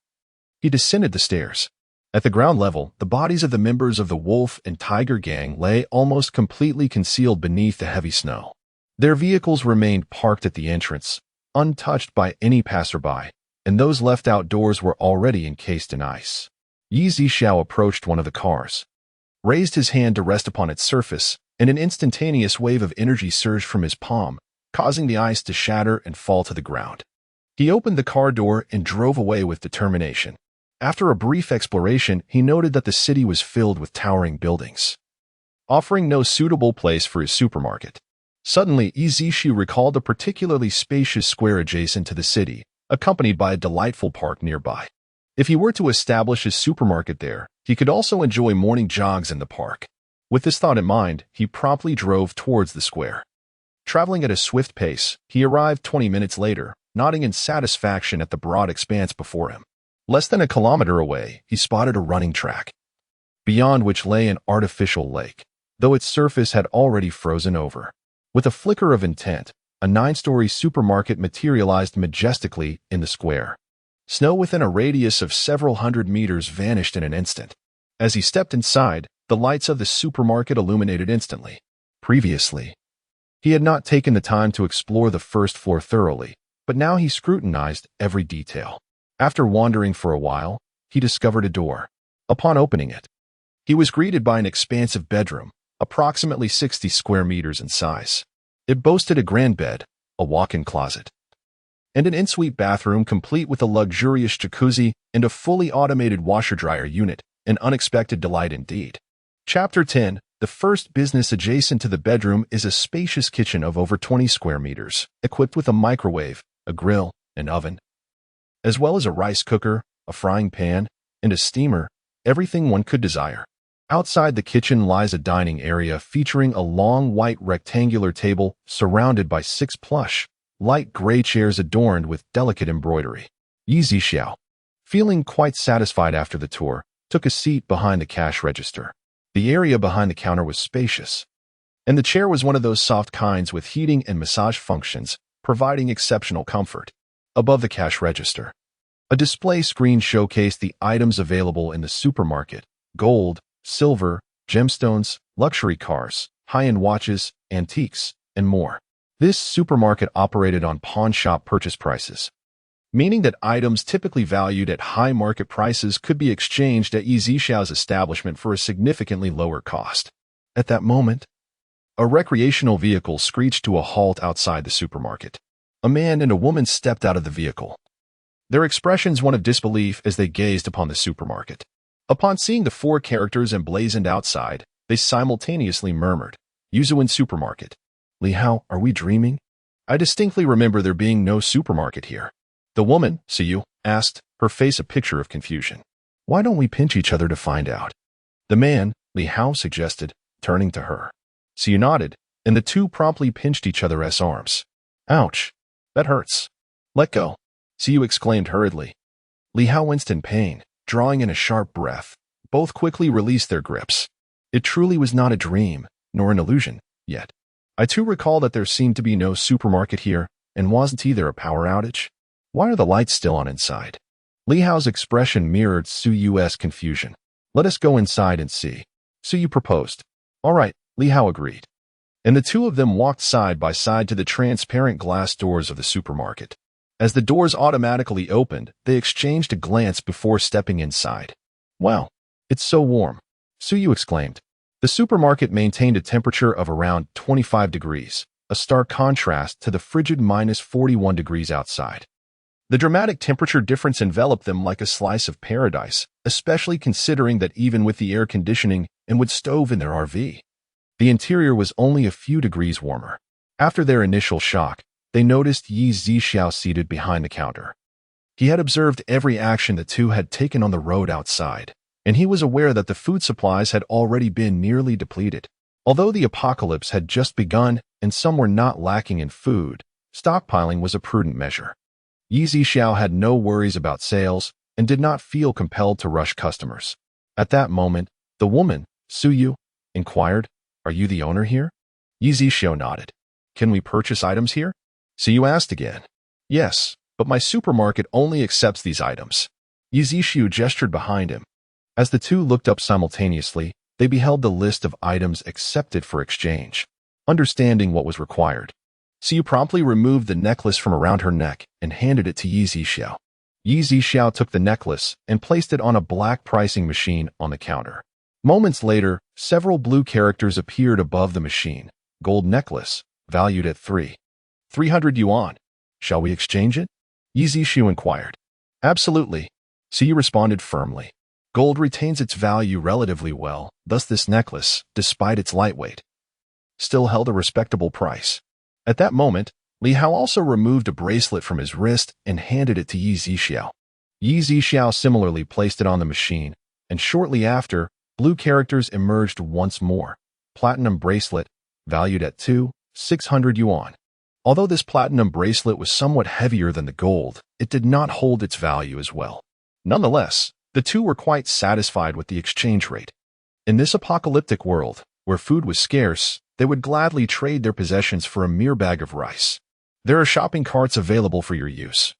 he descended the stairs. At the ground level, the bodies of the members of the Wolf and Tiger Gang lay almost completely concealed beneath the heavy snow. Their vehicles remained parked at the entrance, untouched by any passerby, and those left outdoors were already encased in ice. Yi Zishu approached one of the cars, raised his hand to rest upon its surface, and an instantaneous wave of energy surged from his palm, causing the ice to shatter and fall to the ground. He opened the car door and drove away with determination. After a brief exploration, he noted that the city was filled with towering buildings, offering no suitable place for his supermarket. Suddenly, Yi Zishu recalled a particularly spacious square adjacent to the city, accompanied by a delightful park nearby. If he were to establish his supermarket there, he could also enjoy morning jogs in the park. With this thought in mind, he promptly drove towards the square. Traveling at a swift pace, he arrived 20 minutes later, nodding in satisfaction at the broad expanse before him. Less than a kilometer away, he spotted a running track, beyond which lay an artificial lake, though its surface had already frozen over. With a flicker of intent, a 9-story supermarket materialized majestically in the square. Snow within a radius of several hundred meters vanished in an instant. As he stepped inside, the lights of the supermarket illuminated instantly. Previously, he had not taken the time to explore the first floor thoroughly, but now he scrutinized every detail. After wandering for a while, he discovered a door. Upon opening it, he was greeted by an expansive bedroom, approximately 60 square meters in size. It boasted a grand bed, a walk-in closet, and an ensuite bathroom complete with a luxurious jacuzzi and a fully automated washer-dryer unit, an unexpected delight indeed. Chapter 10. The first business adjacent to the bedroom is a spacious kitchen of over 20 square meters, equipped with a microwave, a grill, an oven, as well as a rice cooker, a frying pan, and a steamer, everything one could desire. Outside the kitchen lies a dining area featuring a long white rectangular table surrounded by 6 plush, light gray chairs adorned with delicate embroidery. Yi Zishu, feeling quite satisfied after the tour, took a seat behind the cash register. The area behind the counter was spacious, and the chair was one of those soft kinds with heating and massage functions, providing exceptional comfort. Above the cash register, a display screen showcased the items available in the supermarket: gold, silver, gemstones, luxury cars, high-end watches, antiques, and more. This supermarket operated on pawn shop purchase prices, meaning that items typically valued at high market prices could be exchanged at Yi Zishu's establishment for a significantly lower cost. At that moment, a recreational vehicle screeched to a halt outside the supermarket. A man and a woman stepped out of the vehicle, their expressions one of disbelief as they gazed upon the supermarket. Upon seeing the 4 characters emblazoned outside, they simultaneously murmured, "Yuzuin Supermarket. Li Hao, are we dreaming? I distinctly remember there being no supermarket here." The woman, Siyu, asked, her face a picture of confusion. "Why don't we pinch each other to find out?" The man, Li Hao, suggested, turning to her. Siyu nodded, and the two promptly pinched each other's arms. "Ouch. That hurts. Let go," Siyu exclaimed hurriedly. Li Hao winced in pain, drawing in a sharp breath, Both quickly released their grips. It truly was not a dream, nor an illusion, yet. I too recall that there seemed to be no supermarket here, and wasn't either a power outage. Why are the lights still on inside? Li Hao's expression mirrored Su Yu's confusion. Let us go inside and see. Su Yu proposed. All right, Li Hao agreed. And the two of them walked side by side to the transparent glass doors of the supermarket. As the doors automatically opened, they exchanged a glance before stepping inside. Wow, it's so warm, Su Yu exclaimed. The supermarket maintained a temperature of around 25 degrees, a stark contrast to the frigid -41 degrees outside. The dramatic temperature difference enveloped them like a slice of paradise, especially considering that even with the air conditioning and wood stove in their RV, the interior was only a few degrees warmer. After their initial shock, they noticed Yi Zixiao seated behind the counter. He had observed every action the two had taken on the road outside, and he was aware that the food supplies had already been nearly depleted. Although the apocalypse had just begun and some were not lacking in food, stockpiling was a prudent measure. Yi Zixiao had no worries about sales and did not feel compelled to rush customers. At that moment, the woman, Su Yu, inquired, "Are you the owner here?" Yi Zixiao nodded. "Can we purchase items here?" Su Yu asked again. "Yes, but my supermarket only accepts these items." Yi Zixiao gestured behind him. As the two looked up simultaneously, they beheld the list of items accepted for exchange. Understanding what was required, Su Yu promptly removed the necklace from around her neck and handed it to Yi Zixiao. Yi Zixiao took the necklace and placed it on a black pricing machine on the counter. Moments later, several blue characters appeared above the machine. Gold necklace, valued at 300 yuan. Shall we exchange it? Yi Zixiao inquired. Absolutely, Su Yu responded firmly. Gold retains its value relatively well, thus this necklace, despite its lightweight, still held a respectable price. At that moment, Li Hao also removed a bracelet from his wrist and handed it to Yi Zixiao. Yi Zixiao similarly placed it on the machine, and shortly after, blue characters emerged once more. Platinum bracelet, valued at 600 yuan. Although this platinum bracelet was somewhat heavier than the gold, it did not hold its value as well. Nonetheless, the two were quite satisfied with the exchange rate. In this apocalyptic world, where food was scarce, they would gladly trade their possessions for a mere bag of rice. There are shopping carts available for your use.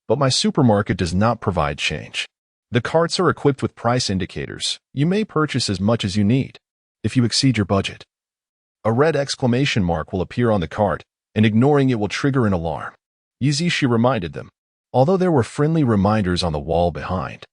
But my supermarket does not provide change. The carts are equipped with price indicators. You may purchase as much as you need. If you exceed your budget, a red exclamation mark will appear on the cart, and ignoring it will trigger an alarm. Yi Zixiao reminded them, although there were friendly reminders on the wall behind.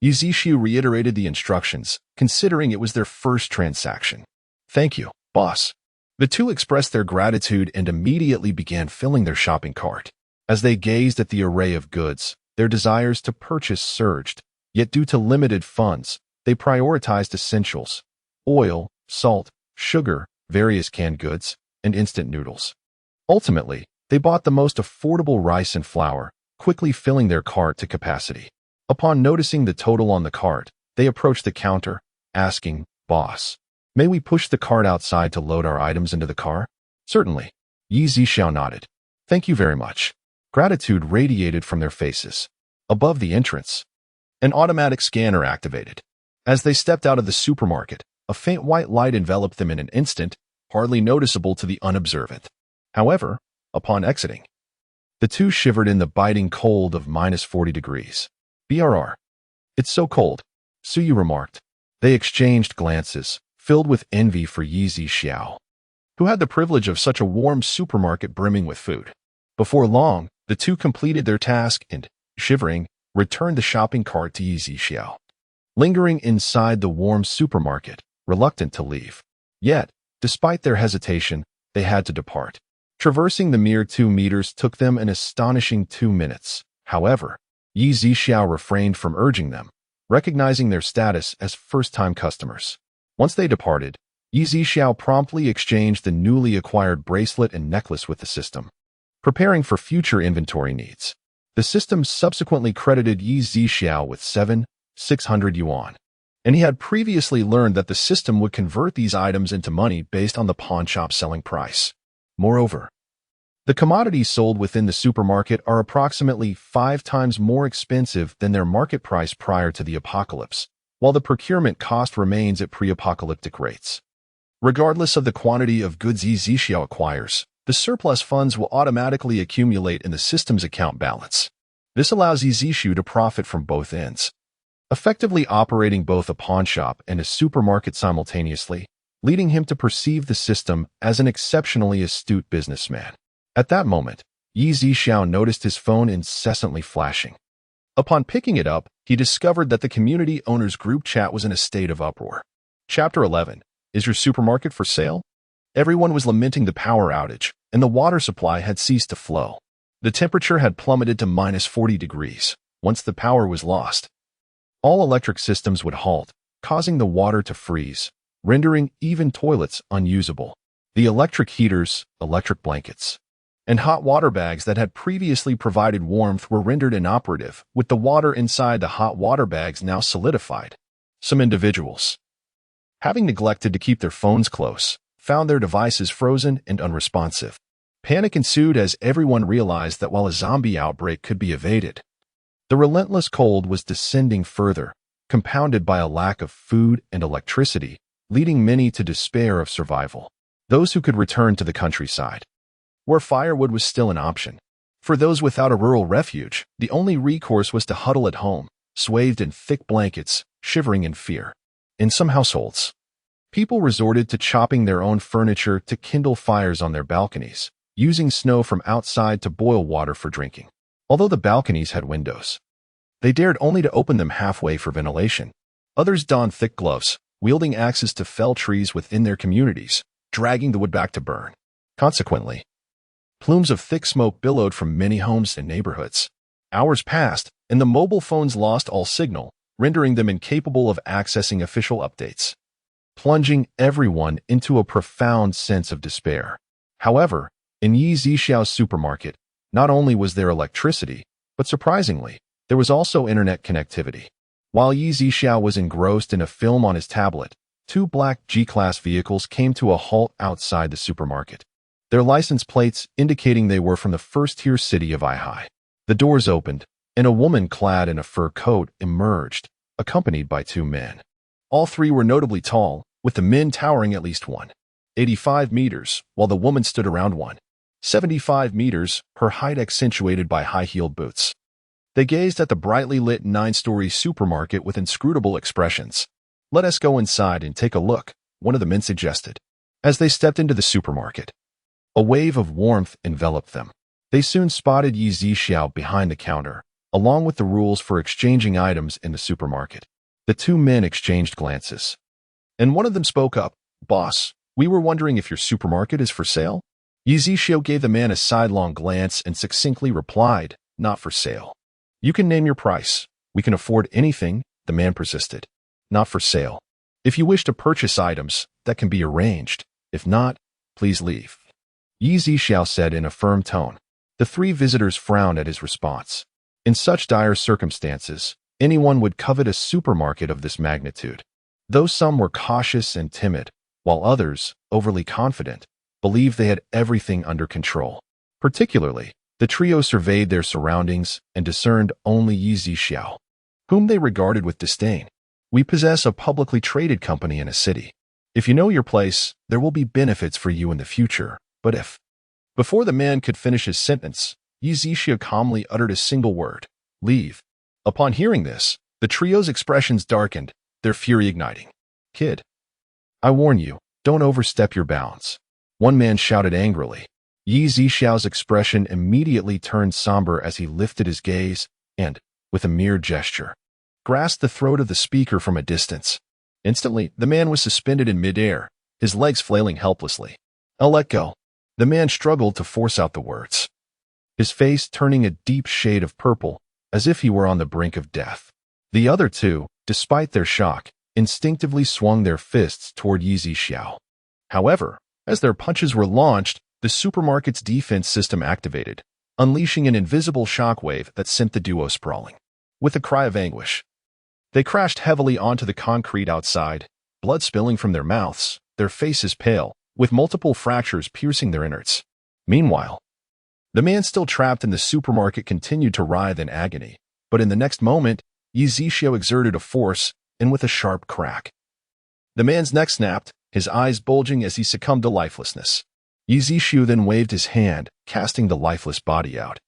Yi Zixiao reiterated the instructions, considering it was their first transaction. Thank you, boss. The two expressed their gratitude and immediately began filling their shopping cart. As they gazed at the array of goods, their desires to purchase surged, yet due to limited funds, they prioritized essentials: oil, salt, sugar, various canned goods, and instant noodles. Ultimately, they bought the most affordable rice and flour, quickly filling their cart to capacity. Upon noticing the total on the cart, they approached the counter, asking, "Boss, may we push the cart outside to load our items into the car?" "Certainly." Yi Zixiao nodded. "Thank you very much." Gratitude radiated from their faces. Above the entrance, an automatic scanner activated. As they stepped out of the supermarket, a faint white light enveloped them in an instant, hardly noticeable to the unobservant. However, upon exiting, the two shivered in the biting cold of -40 degrees. "BRR. It's so cold," Su Yu remarked. They exchanged glances, filled with envy for Yi Zixiao, who had the privilege of such a warm supermarket brimming with food. Before long, the two completed their task and, shivering, returned the shopping cart to Yi Zixiao, lingering inside the warm supermarket, reluctant to leave. Yet, despite their hesitation, they had to depart. Traversing the mere 2 meters took them an astonishing 2 minutes. However, Yi Zixiao refrained from urging them, recognizing their status as first-time customers. Once they departed, Yi Zixiao promptly exchanged the newly acquired bracelet and necklace with the system, preparing for future inventory needs. The system subsequently credited Yi Zixiao with 600 yuan, and he had previously learned that the system would convert these items into money based on the pawnshop selling price. Moreover, the commodities sold within the supermarket are approximately 5 times more expensive than their market price prior to the apocalypse, while the procurement cost remains at pre-apocalyptic rates. Regardless of the quantity of goods Yi Zixiao acquires, the surplus funds will automatically accumulate in the system's account balance. This allows Yi Zixiao to profit from both ends, effectively operating both a pawnshop and a supermarket simultaneously, leading him to perceive the system as an exceptionally astute businessman. At that moment, Yi Zixiao noticed his phone incessantly flashing. Upon picking it up, he discovered that the community owners group chat was in a state of uproar. Chapter 11. Is your supermarket for sale? Everyone was lamenting the power outage, and the water supply had ceased to flow. The temperature had plummeted to -40 degrees. Once the power was lost, all electric systems would halt, causing the water to freeze, rendering even toilets unusable. The electric heaters, electric blankets, and hot water bags that had previously provided warmth were rendered inoperative, with the water inside the hot water bags now solidified. Some individuals, having neglected to keep their phones close, found their devices frozen and unresponsive. Panic ensued as everyone realized that while a zombie outbreak could be evaded, the relentless cold was descending further, compounded by a lack of food and electricity, leading many to despair of survival. Those who could return to the countryside, where firewood was still an option. For those without a rural refuge, the only recourse was to huddle at home, swathed in thick blankets, shivering in fear. In some households, people resorted to chopping their own furniture to kindle fires on their balconies, using snow from outside to boil water for drinking. Although the balconies had windows, they dared only to open them halfway for ventilation. Others donned thick gloves, wielding axes to fell trees within their communities, dragging the wood back to burn. Consequently, plumes of thick smoke billowed from many homes and neighborhoods. Hours passed, and the mobile phones lost all signal, rendering them incapable of accessing official updates, plunging everyone into a profound sense of despair. However, in Yi Zixiao's supermarket, not only was there electricity, but surprisingly, there was also internet connectivity. While Yi Zixiao was engrossed in a film on his tablet, two black G-Class vehicles came to a halt outside the supermarket, their license plates indicating they were from the first-tier city of Aihai. The doors opened, and a woman clad in a fur coat emerged, accompanied by two men. All three were notably tall, with the men towering at least 185 meters, while the woman stood around 175 meters, her height accentuated by high-heeled boots. They gazed at the brightly lit 9-story supermarket with inscrutable expressions. "Let us go inside and take a look," one of the men suggested. As they stepped into the supermarket, a wave of warmth enveloped them. They soon spotted Yi Zixiao behind the counter, along with the rules for exchanging items in the supermarket. The two men exchanged glances, and one of them spoke up. "Boss, we were wondering if your supermarket is for sale?" Yi Zixiao gave the man a sidelong glance and succinctly replied, "Not for sale." "You can name your price. We can afford anything," the man persisted. "Not for sale. If you wish to purchase items, that can be arranged. If not, please leave," Yi Zixiao said in a firm tone. The three visitors frowned at his response. In such dire circumstances, anyone would covet a supermarket of this magnitude. Though some were cautious and timid, while others, overly confident, believed they had everything under control. Particularly, the trio surveyed their surroundings and discerned only Yi Zixiao, whom they regarded with disdain. "We possess a publicly traded company in a city. If you know your place, there will be benefits for you in the future, but if..." Before the man could finish his sentence, Yi Zixiao calmly uttered a single word: "Leave." Upon hearing this, the trio's expressions darkened, their fury igniting. "Kid, I warn you, don't overstep your bounds," one man shouted angrily. Yi Zixiao's expression immediately turned somber as he lifted his gaze and, with a mere gesture, grasped the throat of the speaker from a distance. Instantly, the man was suspended in midair, his legs flailing helplessly. "I'll let go." The man struggled to force out the words, his face turning a deep shade of purple, as if he were on the brink of death. The other two, despite their shock, instinctively swung their fists toward Yi Zixiao. However, as their punches were launched, the supermarket's defense system activated, unleashing an invisible shockwave that sent the duo sprawling. With a cry of anguish, they crashed heavily onto the concrete outside, blood spilling from their mouths, their faces pale, with multiple fractures piercing their innards. Meanwhile, the man still trapped in the supermarket continued to writhe in agony, but in the next moment, Yi Zixiao exerted a force, and with a sharp crack. The man's neck snapped, his eyes bulging as he succumbed to lifelessness. Yizishu then waved his hand, casting the lifeless body out,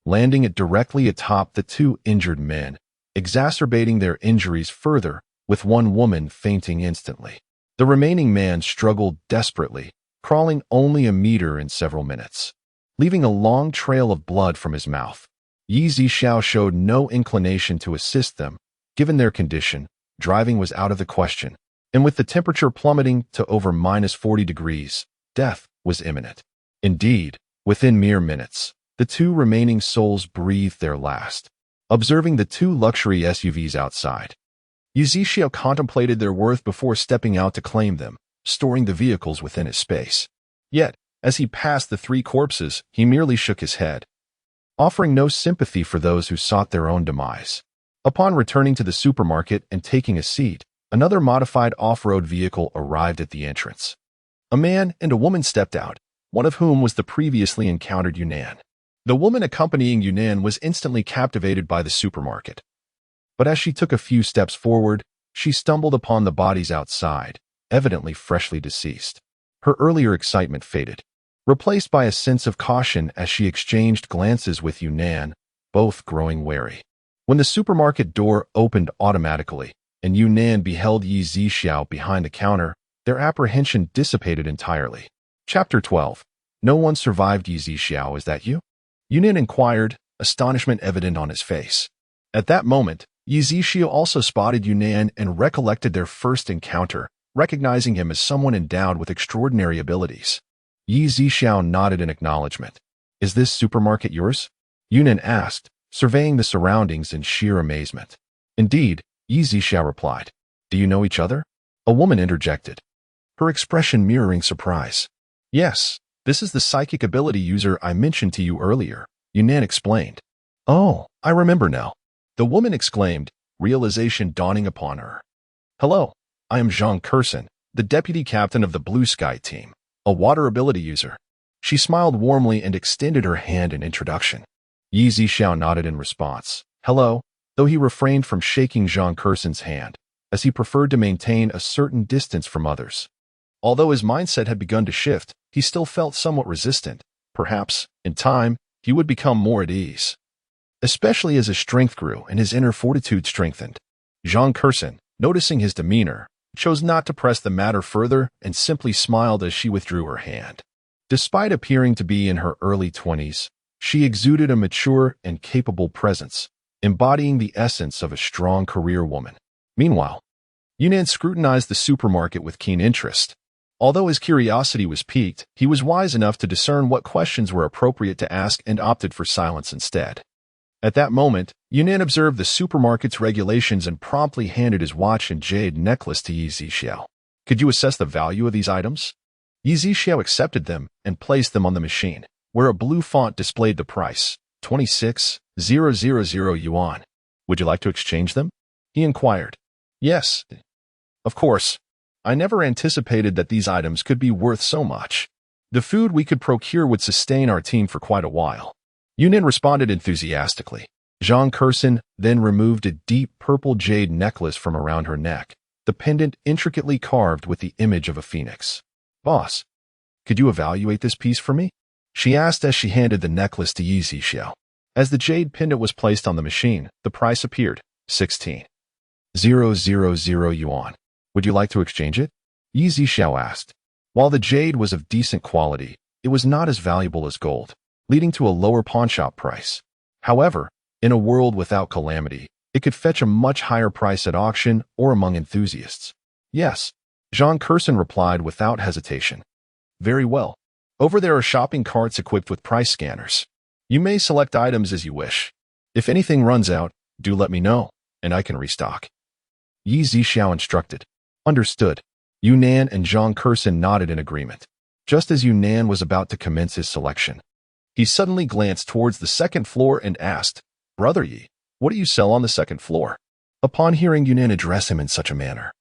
landing it directly atop the two injured men, exacerbating their injuries further, with one woman fainting instantly. The remaining man struggled desperately, crawling only a meter in several minutes, leaving a long trail of blood from his mouth. Yi Zixia showed no inclination to assist them. Given their condition, driving was out of the question, and with the temperature plummeting to over -40 degrees, death was imminent. Indeed, within mere minutes, the two remaining souls breathed their last. Observing the two luxury SUVs outside, Yi Zixia contemplated their worth before stepping out to claim them, storing the vehicles within his space. Yet, as he passed the three corpses, he merely shook his head, offering no sympathy for those who sought their own demise. Upon returning to the supermarket and taking a seat, another modified off-road vehicle arrived at the entrance. A man and a woman stepped out, one of whom was the previously encountered Yunnan. The woman accompanying Yunnan was instantly captivated by the supermarket. But as she took a few steps forward, she stumbled upon the bodies outside, evidently freshly deceased. Her earlier excitement faded, replaced by a sense of caution as she exchanged glances with Yunnan, both growing wary. When the supermarket door opened automatically, and Yunnan beheld Yi Zixia behind the counter, their apprehension dissipated entirely. Chapter 12. No one survived, Yi Zixia, is that you? Yunnan inquired, astonishment evident on his face. At that moment, Yi Zixia also spotted Yunnan and recollected their first encounter, recognizing him as someone endowed with extraordinary abilities. Yi Zixia nodded in acknowledgement. Is this supermarket yours? Yunnan asked, surveying the surroundings in sheer amazement. Indeed, Yi Zixia replied. Do you know each other? A woman interjected, her expression mirroring surprise. Yes, this is the psychic ability user I mentioned to you earlier, Yunnan explained. Oh, I remember now, the woman exclaimed, realization dawning upon her. Hello, I am Zhang Kurson, the deputy captain of the Blue Sky team, a water ability user. She smiled warmly and extended her hand in introduction. Yi Zixia nodded in response. Hello, though he refrained from shaking Zhang Kurson's hand, as he preferred to maintain a certain distance from others. Although his mindset had begun to shift, he still felt somewhat resistant. Perhaps, in time, he would become more at ease, especially as his strength grew and his inner fortitude strengthened. Zhang Kurson, noticing his demeanor, chose not to press the matter further and simply smiled as she withdrew her hand. Despite appearing to be in her early 20s, she exuded a mature and capable presence, embodying the essence of a strong career woman. Meanwhile, Yunnan scrutinized the supermarket with keen interest. Although his curiosity was piqued, he was wise enough to discern what questions were appropriate to ask and opted for silence instead. At that moment, Yunnan observed the supermarket's regulations and promptly handed his watch and jade necklace to Yi Zixia. Could you assess the value of these items? Yi Zixia accepted them and placed them on the machine, where a blue font displayed the price, 26,000 yuan. Would you like to exchange them? He inquired. Yes. Of course. I never anticipated that these items could be worth so much. The food we could procure would sustain our team for quite a while. Yunnan responded enthusiastically. Zhang Kurson then removed a deep purple jade necklace from around her neck, the pendant intricately carved with the image of a phoenix. Boss, could you evaluate this piece for me? She asked as she handed the necklace to Yi Zixia. As the jade pendant was placed on the machine, the price appeared, 16,000 yuan. Would you like to exchange it? Yi Zixia asked. While the jade was of decent quality, it was not as valuable as gold, leading to a lower pawnshop price. However, in a world without calamity, it could fetch a much higher price at auction or among enthusiasts. Yes, Zhang Kurson replied without hesitation. Very well. Over there are shopping carts equipped with price scanners. You may select items as you wish. If anything runs out, do let me know, and I can restock. Yi Zixia instructed. Understood. Yunnan and Zhang Kurson nodded in agreement. Just as Yunnan was about to commence his selection, he suddenly glanced towards the second floor and asked, Brother Yi, what do you sell on the second floor? Upon hearing Yunnan address him in such a manner,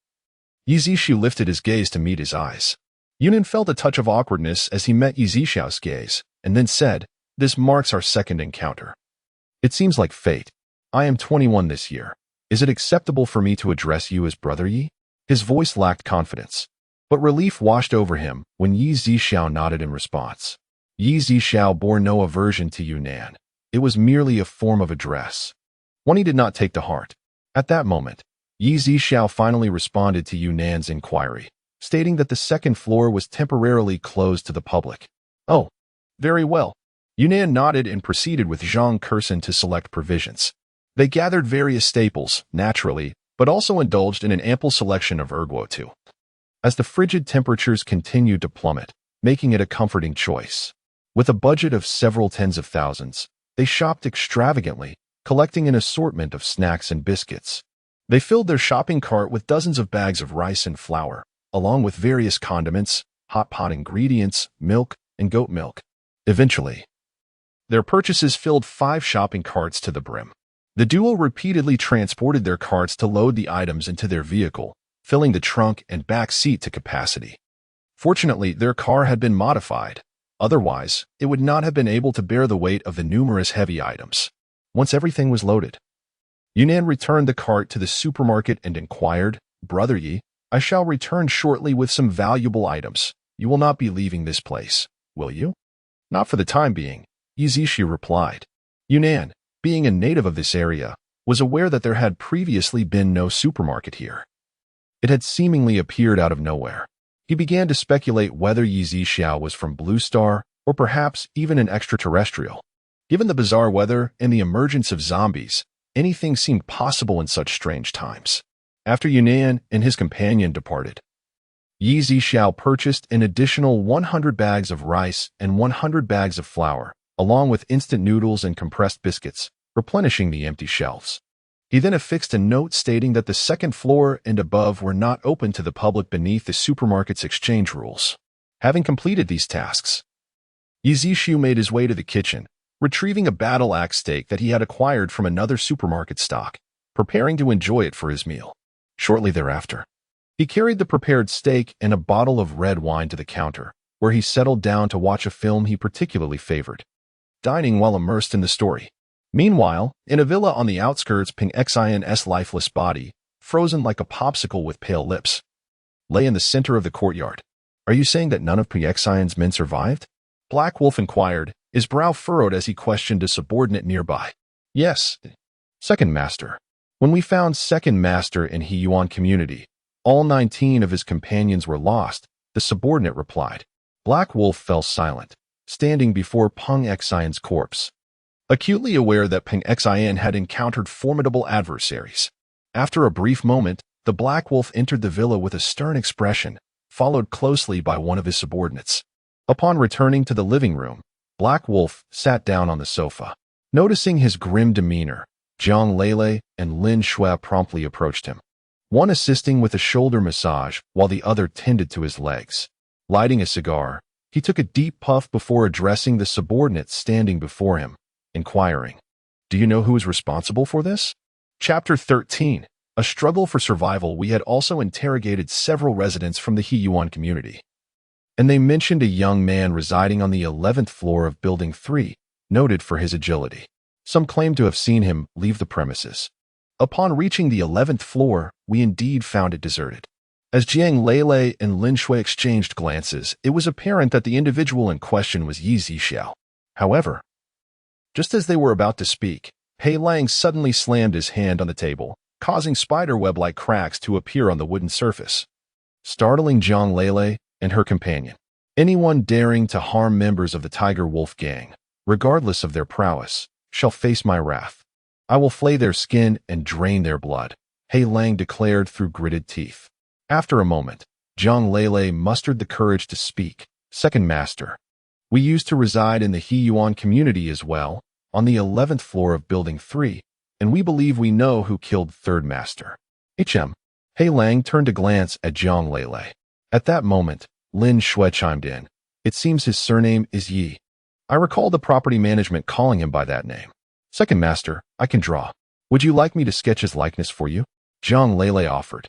Yi Zixia lifted his gaze to meet his eyes. Yunnan felt a touch of awkwardness as he met Yi Zixia's gaze, and then said, This marks our second encounter. It seems like fate. I am 21 this year. Is it acceptable for me to address you as Brother Yi? His voice lacked confidence, but relief washed over him when Yi Zixiao nodded in response. Yi Zixiao bore no aversion to Yunnan. It was merely a form of address, one he did not take to heart. At that moment, Yi Zixiao finally responded to Yunnan's inquiry, stating that the second floor was temporarily closed to the public. Oh, very well. Yunnan nodded and proceeded with Zhang Kursen to select provisions. They gathered various staples, naturally, but also indulged in an ample selection of erguo too, as the frigid temperatures continued to plummet, making it a comforting choice. With a budget of several tens of thousands, they shopped extravagantly, collecting an assortment of snacks and biscuits. They filled their shopping cart with dozens of bags of rice and flour, along with various condiments, hot pot ingredients, milk, and goat milk. Eventually, their purchases filled 5 shopping carts to the brim. The duo repeatedly transported their carts to load the items into their vehicle, filling the trunk and back seat to capacity. Fortunately, their car had been modified. Otherwise, it would not have been able to bear the weight of the numerous heavy items. Once everything was loaded, Yunnan returned the cart to the supermarket and inquired, "Brother Yi, I shall return shortly with some valuable items. You will not be leaving this place, will you?" "Not for the time being," Yi Zixiao replied. Yunnan, being a native of this area, was aware that there had previously been no supermarket here. It had seemingly appeared out of nowhere. He began to speculate whether Yi Zixiao was from Blue Star or perhaps even an extraterrestrial. Given the bizarre weather and the emergence of zombies, anything seemed possible in such strange times. After Yunnan and his companion departed, Yi Zixiao purchased an additional 100 bags of rice and 100 bags of flour, along with instant noodles and compressed biscuits, replenishing the empty shelves. He then affixed a note stating that the second floor and above were not open to the public beneath the supermarket's exchange rules. Having completed these tasks, Yi Zixiao made his way to the kitchen, retrieving a battle axe steak that he had acquired from another supermarket stock, preparing to enjoy it for his meal. Shortly thereafter, he carried the prepared steak and a bottle of red wine to the counter, where he settled down to watch a film he particularly favored, dining while immersed in the story. Meanwhile, in a villa on the outskirts, Ping Xin's lifeless body, frozen like a popsicle with pale lips, lay in the center of the courtyard. "Are you saying that none of Ping Xin's men survived?" Black Wolf inquired, his brow furrowed as he questioned a subordinate nearby. "Yes, Second Master. When we found Second Master in Heyuan community, all 19 of his companions were lost," the subordinate replied. Black Wolf fell silent, standing before Peng Xin's corpse, acutely aware that Peng Xin had encountered formidable adversaries. After a brief moment, the Black Wolf entered the villa with a stern expression, followed closely by one of his subordinates. Upon returning to the living room, Black Wolf sat down on the sofa. Noticing his grim demeanor, Jiang Lele and Lin Shui promptly approached him, one assisting with a shoulder massage while the other tended to his legs. Lighting a cigar, he took a deep puff before addressing the subordinate standing before him, inquiring, "Do you know who is responsible for this?" Chapter 13. A struggle for survival. We had also interrogated several residents from the Heyuan community, and they mentioned a young man residing on the 11th floor of Building 3, noted for his agility. Some claimed to have seen him leave the premises. Upon reaching the 11th floor, we indeed found it deserted. As Jiang Lele and Lin Shui exchanged glances, it was apparent that the individual in question was Yi Zixiao. However, just as they were about to speak, Pei Lang suddenly slammed his hand on the table, causing spiderweb-like cracks to appear on the wooden surface, startling Jiang Lele and her companion. "Anyone daring to harm members of the Tiger Wolf gang, regardless of their prowess, shall face my wrath. I will flay their skin and drain their blood," Pei Lang declared through gritted teeth. After a moment, Jiang Lele mustered the courage to speak. "Second Master, we used to reside in the Heyuan community as well, on the 11th floor of Building 3, and we believe we know who killed Third Master." Pei Lang turned to glance at Jiang Lele. At that moment, Lin Shui chimed in. "It seems his surname is Yi. I recall the property management calling him by that name." "Second Master, I can draw. Would you like me to sketch his likeness for you?" Jiang Lele offered.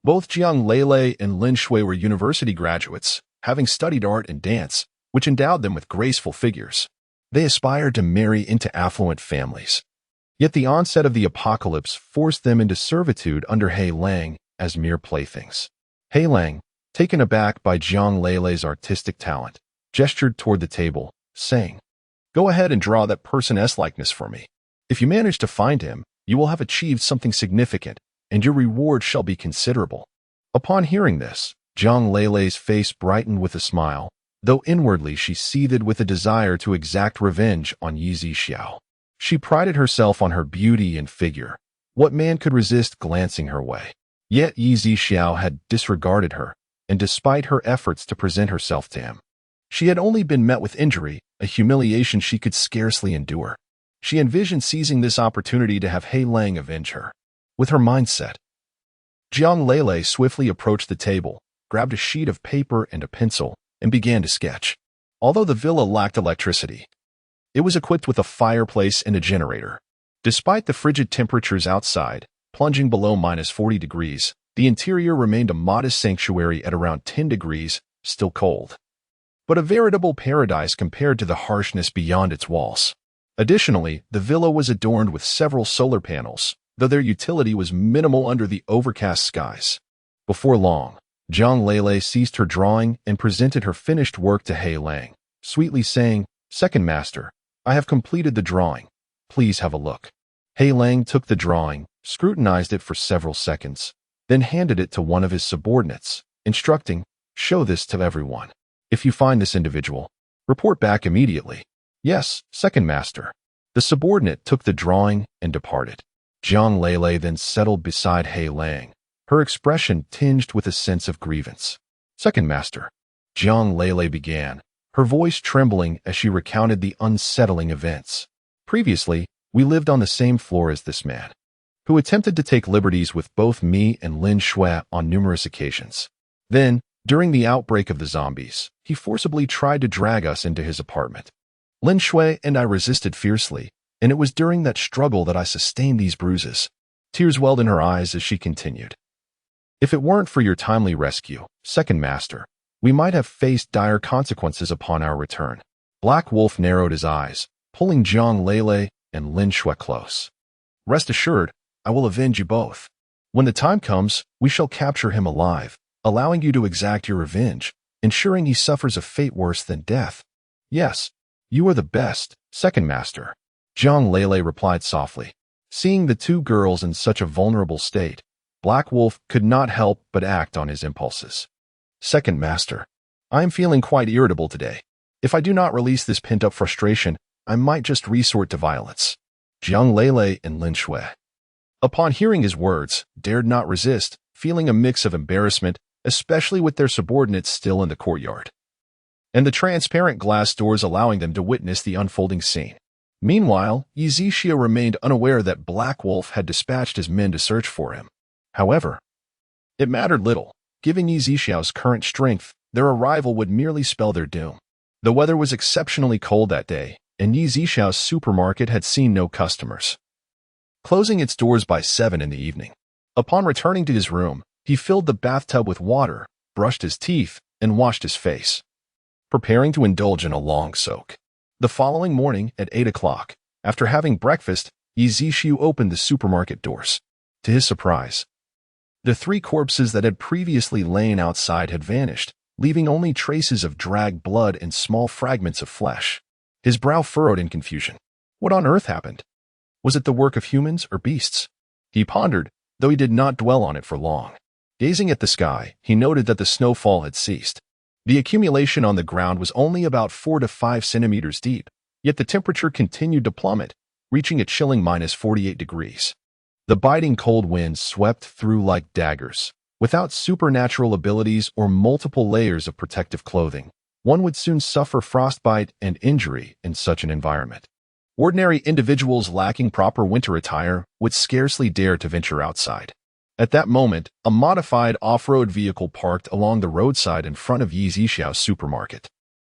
Both Jiang Lele and Lin Shui were university graduates, having studied art and dance, which endowed them with graceful figures. They aspired to marry into affluent families. Yet the onset of the apocalypse forced them into servitude under Hei Lang as mere playthings. Hei Lang, taken aback by Jiang Leilei's artistic talent, gestured toward the table, saying, "Go ahead and draw that person's likeness for me. If you manage to find him, you will have achieved something significant, and your reward shall be considerable." Upon hearing this, Jiang Leilei's face brightened with a smile, though inwardly she seethed with a desire to exact revenge on Yi Zixiao. She prided herself on her beauty and figure. What man could resist glancing her way? Yet Yi Zixiao had disregarded her, and despite her efforts to present herself to him, she had only been met with injury, a humiliation she could scarcely endure. She envisioned seizing this opportunity to have Hei Lang avenge her. With her mindset, Jiang Leilei swiftly approached the table, grabbed a sheet of paper and a pencil, and began to sketch. Although the villa lacked electricity, it was equipped with a fireplace and a generator. Despite the frigid temperatures outside, plunging below -40 degrees, the interior remained a modest sanctuary at around 10 degrees, still cold, but a veritable paradise compared to the harshness beyond its walls. Additionally, the villa was adorned with several solar panels, though their utility was minimal under the overcast skies. Before long, Jiang Leilei ceased her drawing and presented her finished work to Hei Lang, sweetly saying, "Second master, I have completed the drawing. Please have a look." Hei Lang took the drawing, scrutinized it for several seconds, then handed it to one of his subordinates, instructing, "Show this to everyone. If you find this individual, report back immediately." "Yes, second master." The subordinate took the drawing and departed. Jiang Leilei then settled beside Hei Lang, her expression tinged with a sense of grievance. "Second master," Jiang Leilei began, her voice trembling as she recounted the unsettling events. "Previously, we lived on the same floor as this man, who attempted to take liberties with both me and Lin Shui on numerous occasions. Then, during the outbreak of the zombies, he forcibly tried to drag us into his apartment. Lin Shui and I resisted fiercely, and it was during that struggle that I sustained these bruises." Tears welled in her eyes as she continued. "If it weren't for your timely rescue, second master, we might have faced dire consequences upon our return." Black Wolf narrowed his eyes, pulling Jiang Leilei and Lin Shui close. "Rest assured, I will avenge you both. When the time comes, we shall capture him alive, allowing you to exact your revenge, ensuring he suffers a fate worse than death." "Yes, you are the best, second master," Jiang Leilei replied softly. Seeing the two girls in such a vulnerable state, Black Wolf could not help but act on his impulses. "Second master, I am feeling quite irritable today. If I do not release this pent-up frustration, I might just resort to violence." Jiang Leilei and Lin Shui, upon hearing his words, dared not resist, feeling a mix of embarrassment, especially with their subordinates still in the courtyard, and the transparent glass doors allowing them to witness the unfolding scene. Meanwhile, Yi Zixiao remained unaware that Black Wolf had dispatched his men to search for him. However, it mattered little. Given Yi Zixiao's current strength, their arrival would merely spell their doom. The weather was exceptionally cold that day, and Yi Zixiao's supermarket had seen no customers, closing its doors by 7 in the evening. Upon returning to his room, he filled the bathtub with water, brushed his teeth, and washed his face, preparing to indulge in a long soak. The following morning at 8 o'clock, after having breakfast, Yi Zixiao opened the supermarket doors. To his surprise, the 3 corpses that had previously lain outside had vanished, leaving only traces of dragged blood and small fragments of flesh. His brow furrowed in confusion. What on earth happened? Was it the work of humans or beasts? He pondered, though he did not dwell on it for long. Gazing at the sky, he noted that the snowfall had ceased. The accumulation on the ground was only about 4 to 5 centimeters deep, yet the temperature continued to plummet, reaching a chilling -48 degrees. The biting cold winds swept through like daggers. Without supernatural abilities or multiple layers of protective clothing, one would soon suffer frostbite and injury in such an environment. Ordinary individuals lacking proper winter attire would scarcely dare to venture outside. At that moment, a modified off-road vehicle parked along the roadside in front of Yi Zixiao's supermarket.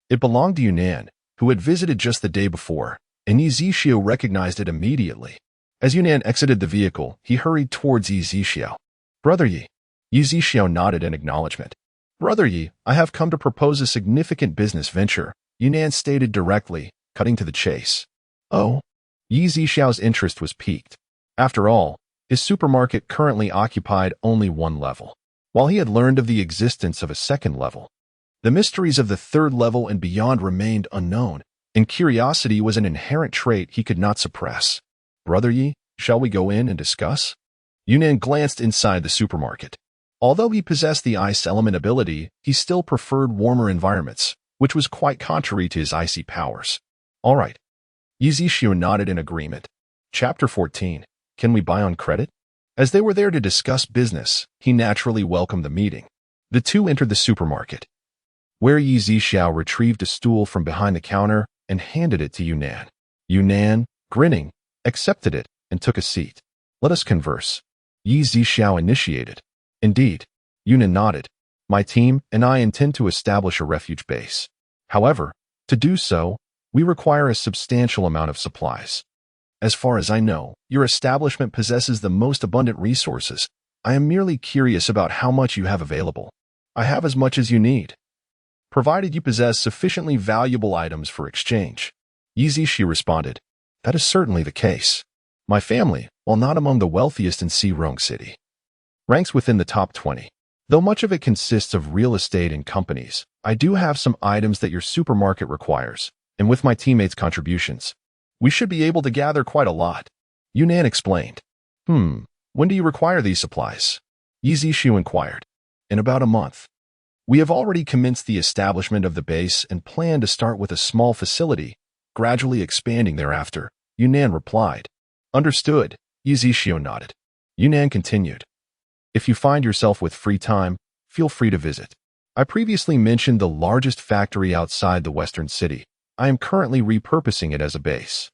It belonged to Yunnan, who had visited just the day before, and Yi Zixiao recognized it immediately. As Yunnan exited the vehicle, he hurried towards Yi Zixiao. "Brother Yi." Yi Zixiao nodded in acknowledgement. "Brother Yi, I have come to propose a significant business venture," Yunnan stated directly, cutting to the chase. "Oh?" Yi Zixiao's interest was piqued. After all, his supermarket currently occupied only one level, while he had learned of the existence of a second level. The mysteries of the third level and beyond remained unknown, and curiosity was an inherent trait he could not suppress. "Brother Yi, shall we go in and discuss?" Yunnan glanced inside the supermarket. Although he possessed the ice element ability, he still preferred warmer environments, which was quite contrary to his icy powers. "All right." Yi Zixiu nodded in agreement. Chapter 14. Can we buy on credit? As they were there to discuss business, he naturally welcomed the meeting. The two entered the supermarket, where Yi Zixiao retrieved a stool from behind the counter and handed it to Yunnan. Yunnan, grinning, accepted it and took a seat. "Let us converse." Yi Zixiao initiated. "Indeed." Yunnan nodded. "My team and I intend to establish a refuge base. However, to do so, we require a substantial amount of supplies. As far as I know, your establishment possesses the most abundant resources. I am merely curious about how much you have available." "I have as much as you need, provided you possess sufficiently valuable items for exchange." Yi Zixiu responded. "That is certainly the case. My family, while not among the wealthiest in Xirong City, ranks within the top 20. Though much of it consists of real estate and companies, I do have some items that your supermarket requires, and with my teammates' contributions, we should be able to gather quite a lot." Yunnan explained. When do you require these supplies?" Yi Zixiu inquired. "In about a month. We have already commenced the establishment of the base and plan to start with a small facility, gradually expanding thereafter," Yunnan replied. "Understood." Yi Zixiu nodded. Yunnan continued. "If you find yourself with free time, feel free to visit. I previously mentioned the largest factory outside the western city. I am currently repurposing it as a base."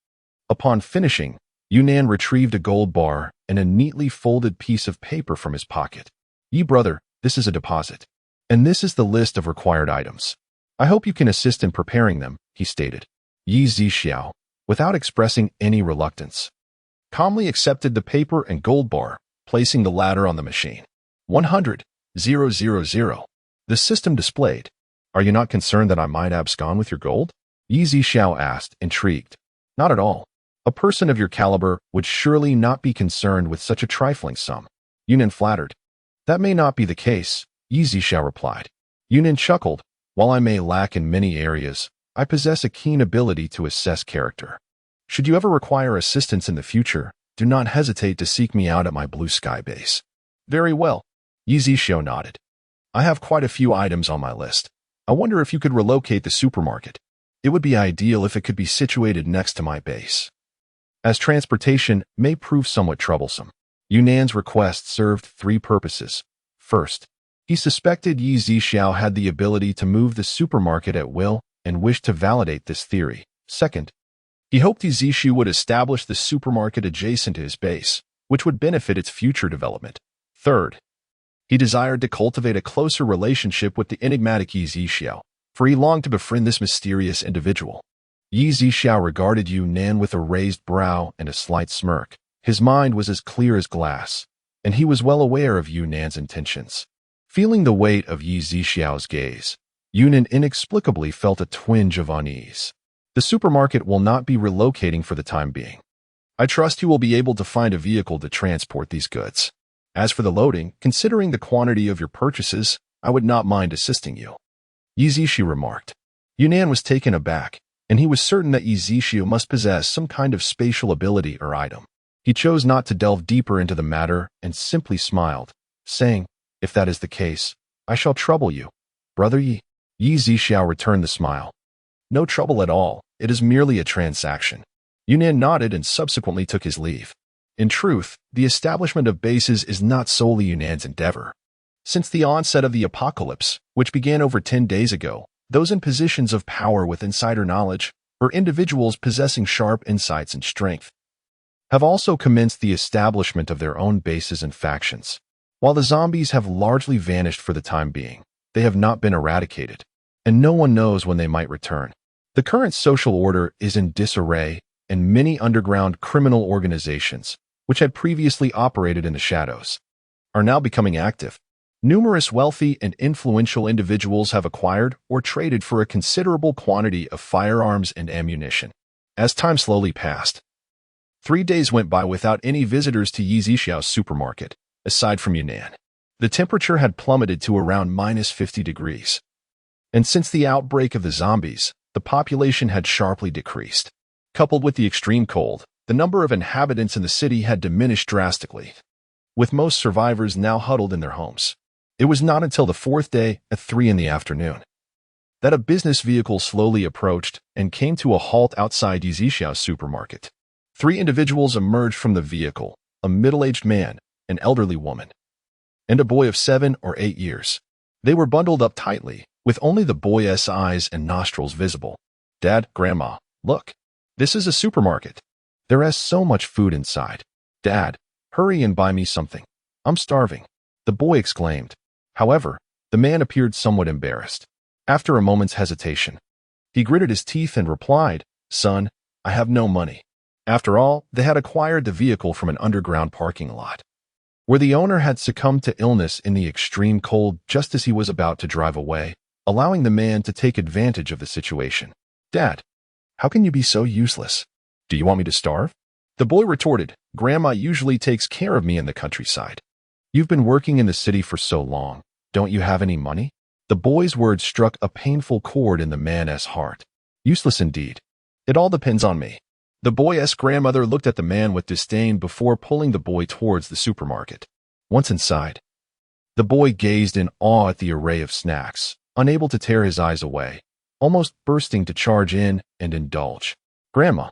Upon finishing, Yunnan retrieved a gold bar and a neatly folded piece of paper from his pocket. "Yi brother, this is a deposit. And this is the list of required items. I hope you can assist in preparing them," he stated. Yi Zixiao, without expressing any reluctance, calmly accepted the paper and gold bar, placing the latter on the machine. 100,000. The system displayed. "Are you not concerned that I might abscond with your gold?" Yi Zixiao asked, intrigued. "Not at all. A person of your caliber would surely not be concerned with such a trifling sum." Yunnan flattered. "That may not be the case," Yi Zixiao replied. Yunnan chuckled. "While I may lack in many areas, I possess a keen ability to assess character. Should you ever require assistance in the future, do not hesitate to seek me out at my blue sky base." "Very well." Yi Zixiao nodded. "I have quite a few items on my list. I wonder if you could relocate the supermarket. It would be ideal if it could be situated next to my base, as transportation may prove somewhat troublesome." Yunnan's request served three purposes. First, he suspected Yi Zixiao had the ability to move the supermarket at will and wished to validate this theory. Second, he hoped Yi Zixiu would establish the supermarket adjacent to his base, which would benefit its future development. Third, he desired to cultivate a closer relationship with the enigmatic Yi Zixiao, for he longed to befriend this mysterious individual. Yi Zixiao regarded Yunnan with a raised brow and a slight smirk. His mind was as clear as glass, and he was well aware of Yunnan's intentions. Feeling the weight of Yi Zixiao's gaze, Yunnan inexplicably felt a twinge of unease. "The supermarket will not be relocating for the time being. I trust you will be able to find a vehicle to transport these goods. As for the loading, considering the quantity of your purchases, I would not mind assisting you," Yi Zixiu remarked. Yunnan was taken aback, and he was certain that Yi Zixiu must possess some kind of spatial ability or item. He chose not to delve deeper into the matter and simply smiled, saying, "If that is the case, I shall trouble you, brother Yi." Yi Zixiao returned the smile. "No trouble at all. It is merely a transaction." Yunnan nodded and subsequently took his leave. In truth, the establishment of bases is not solely Yunnan's endeavor. Since the onset of the apocalypse, which began over 10 days ago, those in positions of power with insider knowledge, or individuals possessing sharp insights and strength, have also commenced the establishment of their own bases and factions. While the zombies have largely vanished for the time being, they have not been eradicated, and no one knows when they might return. The current social order is in disarray, and many underground criminal organizations, which had previously operated in the shadows, are now becoming active. Numerous wealthy and influential individuals have acquired or traded for a considerable quantity of firearms and ammunition. As time slowly passed, 3 days went by without any visitors to Yi Zhixiao's supermarket, aside from Yunnan. The temperature had plummeted to around minus 50 degrees. And since the outbreak of the zombies, the population had sharply decreased. Coupled with the extreme cold, the number of inhabitants in the city had diminished drastically, with most survivors now huddled in their homes. It was not until the 4th day, at 3 in the afternoon, that a business vehicle slowly approached and came to a halt outside Yi Zhixiao's supermarket. 3 individuals emerged from the vehicle, a middle-aged man, an elderly woman, and a boy of 7 or 8 years. They were bundled up tightly, with only the boy's eyes and nostrils visible. "Dad, Grandma, look. This is a supermarket. There is so much food inside. Dad, hurry and buy me something. I'm starving," the boy exclaimed. However, the man appeared somewhat embarrassed. After a moment's hesitation, he gritted his teeth and replied, "Son, I have no money." After all, they had acquired the vehicle from an underground parking lot, where the owner had succumbed to illness in the extreme cold just as he was about to drive away, allowing the man to take advantage of the situation. "Dad, how can you be so useless? Do you want me to starve?" The boy retorted, "Grandma usually takes care of me in the countryside. You've been working in the city for so long. Don't you have any money?" The boy's words struck a painful chord in the man's heart. Useless indeed. It all depends on me. The boy's grandmother looked at the man with disdain before pulling the boy towards the supermarket. Once inside, the boy gazed in awe at the array of snacks, unable to tear his eyes away, almost bursting to charge in and indulge. "Grandma."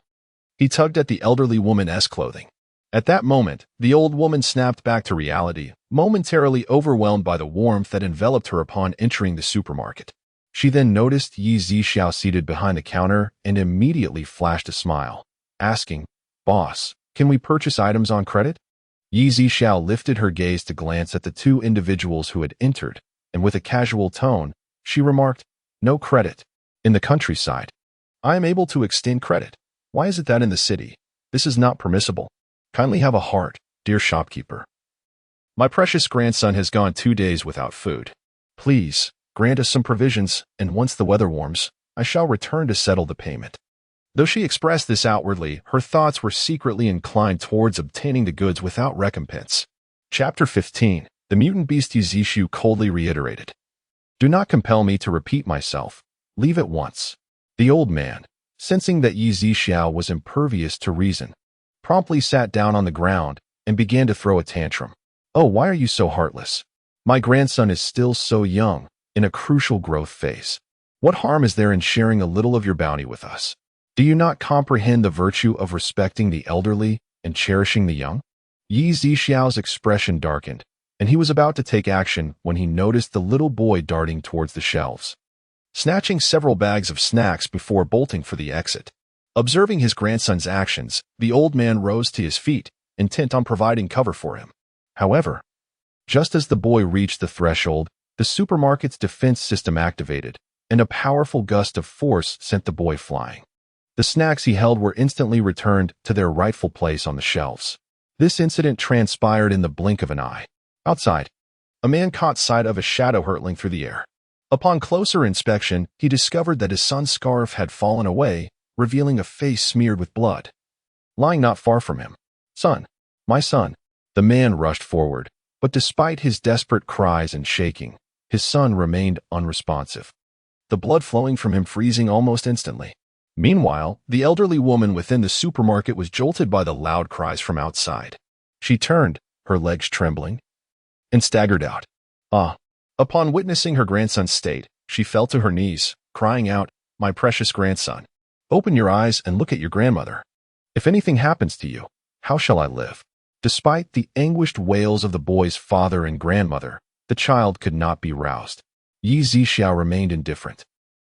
He tugged at the elderly woman's clothing. At that moment, the old woman snapped back to reality, momentarily overwhelmed by the warmth that enveloped her upon entering the supermarket. She then noticed Yi Zhixiao seated behind the counter and immediately flashed a smile, asking, "Boss, can we purchase items on credit?" Yi Zhixiao lifted her gaze to glance at the 2 individuals who had entered, and with a casual tone, she remarked, "No credit. In the countryside, I am able to extend credit. Why is it that in the city, this is not permissible? Kindly have a heart, dear shopkeeper. My precious grandson has gone 2 days without food. Please, grant us some provisions, and once the weather warms, I shall return to settle the payment." Though she expressed this outwardly, her thoughts were secretly inclined towards obtaining the goods without recompense. Chapter 15. The mutant beast Yi Zhixiao coldly reiterated, "Do not compel me to repeat myself. Leave at once." The old man, sensing that Yi Zhixiao was impervious to reason, promptly sat down on the ground and began to throw a tantrum. "Oh, why are you so heartless? My grandson is still so young, in a crucial growth phase. What harm is there in sharing a little of your bounty with us? Do you not comprehend the virtue of respecting the elderly and cherishing the young?" Yi Zhixiao's expression darkened, and he was about to take action when he noticed the little boy darting towards the shelves, snatching several bags of snacks before bolting for the exit. Observing his grandson's actions, the old man rose to his feet, intent on providing cover for him. However, just as the boy reached the threshold, the supermarket's defense system activated, and a powerful gust of force sent the boy flying. The snacks he held were instantly returned to their rightful place on the shelves. This incident transpired in the blink of an eye. Outside, a man caught sight of a shadow hurtling through the air. Upon closer inspection, he discovered that his son's scarf had fallen away, revealing a face smeared with blood, lying not far from him. "Son, my son." The man rushed forward, but despite his desperate cries and shaking, his son remained unresponsive, the blood flowing from him freezing almost instantly. Meanwhile, the elderly woman within the supermarket was jolted by the loud cries from outside. She turned, her legs trembling, and staggered out. Upon witnessing her grandson's state, she fell to her knees, crying out, "My precious grandson, open your eyes and look at your grandmother. If anything happens to you, how shall I live?" Despite the anguished wails of the boy's father and grandmother, the child could not be roused. Yi Zhixiao remained indifferent,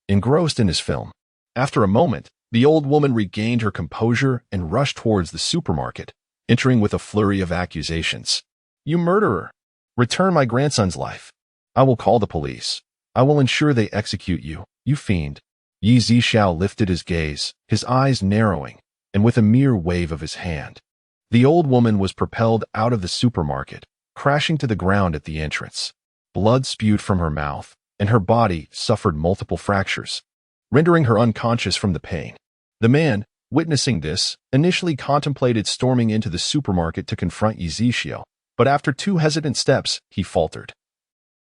engrossed in his film. After a moment, the old woman regained her composure and rushed towards the supermarket, entering with a flurry of accusations. "You murderer! Return my grandson's life. I will call the police. I will ensure they execute you, you fiend." Yi Zhixiao lifted his gaze, his eyes narrowing, and with a mere wave of his hand, the old woman was propelled out of the supermarket, crashing to the ground at the entrance. Blood spewed from her mouth, and her body suffered multiple fractures, rendering her unconscious from the pain. The man, Witnessing this, initially contemplated storming into the supermarket to confront Yizishio, but after 2 hesitant steps, he faltered,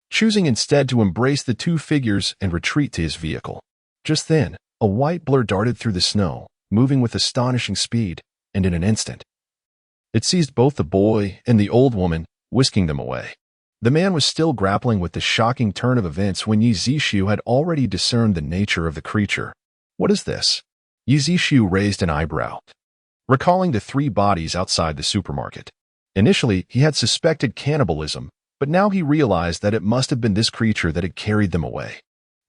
choosing instead to embrace the 2 figures and retreat to his vehicle. Just then, a white blur darted through the snow, moving with astonishing speed, and in an instant, it seized both the boy and the old woman, whisking them away. The man was still grappling with the shocking turn of events when Yizishio had already discerned the nature of the creature. What is this? Yizishio raised an eyebrow, recalling the 3 bodies outside the supermarket. Initially, he had suspected cannibalism, but now he realized that it must have been this creature that had carried them away.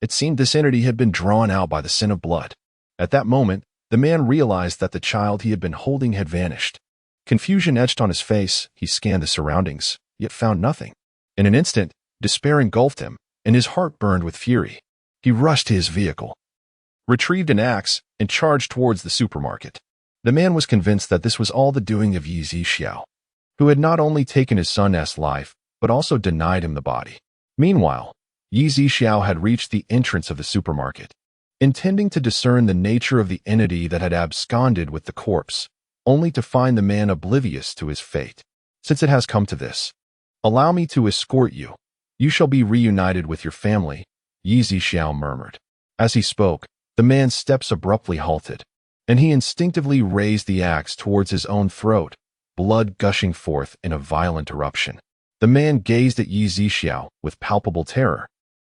It seemed this entity had been drawn out by the sin of blood. At that moment, the man realized that the child he had been holding had vanished. Confusion etched on his face, he scanned the surroundings, yet found nothing. In an instant, despair engulfed him, and his heart burned with fury. He rushed to his vehicle, retrieved an axe, and charged towards the supermarket. The man was convinced that this was all the doing of Yizishio, who had not only taken his son's life, but also denied him the body. Meanwhile, Yizishio had reached the entrance of the supermarket, intending to discern the nature of the entity that had absconded with the corpse, only to find the man oblivious to his fate. Since it has come to this, allow me to escort you. You shall be reunited with your family, Yizishio murmured. As he spoke, the man's steps abruptly halted, and he instinctively raised the axe towards his own throat, blood gushing forth in a violent eruption. The man gazed at Yizishio with palpable terror,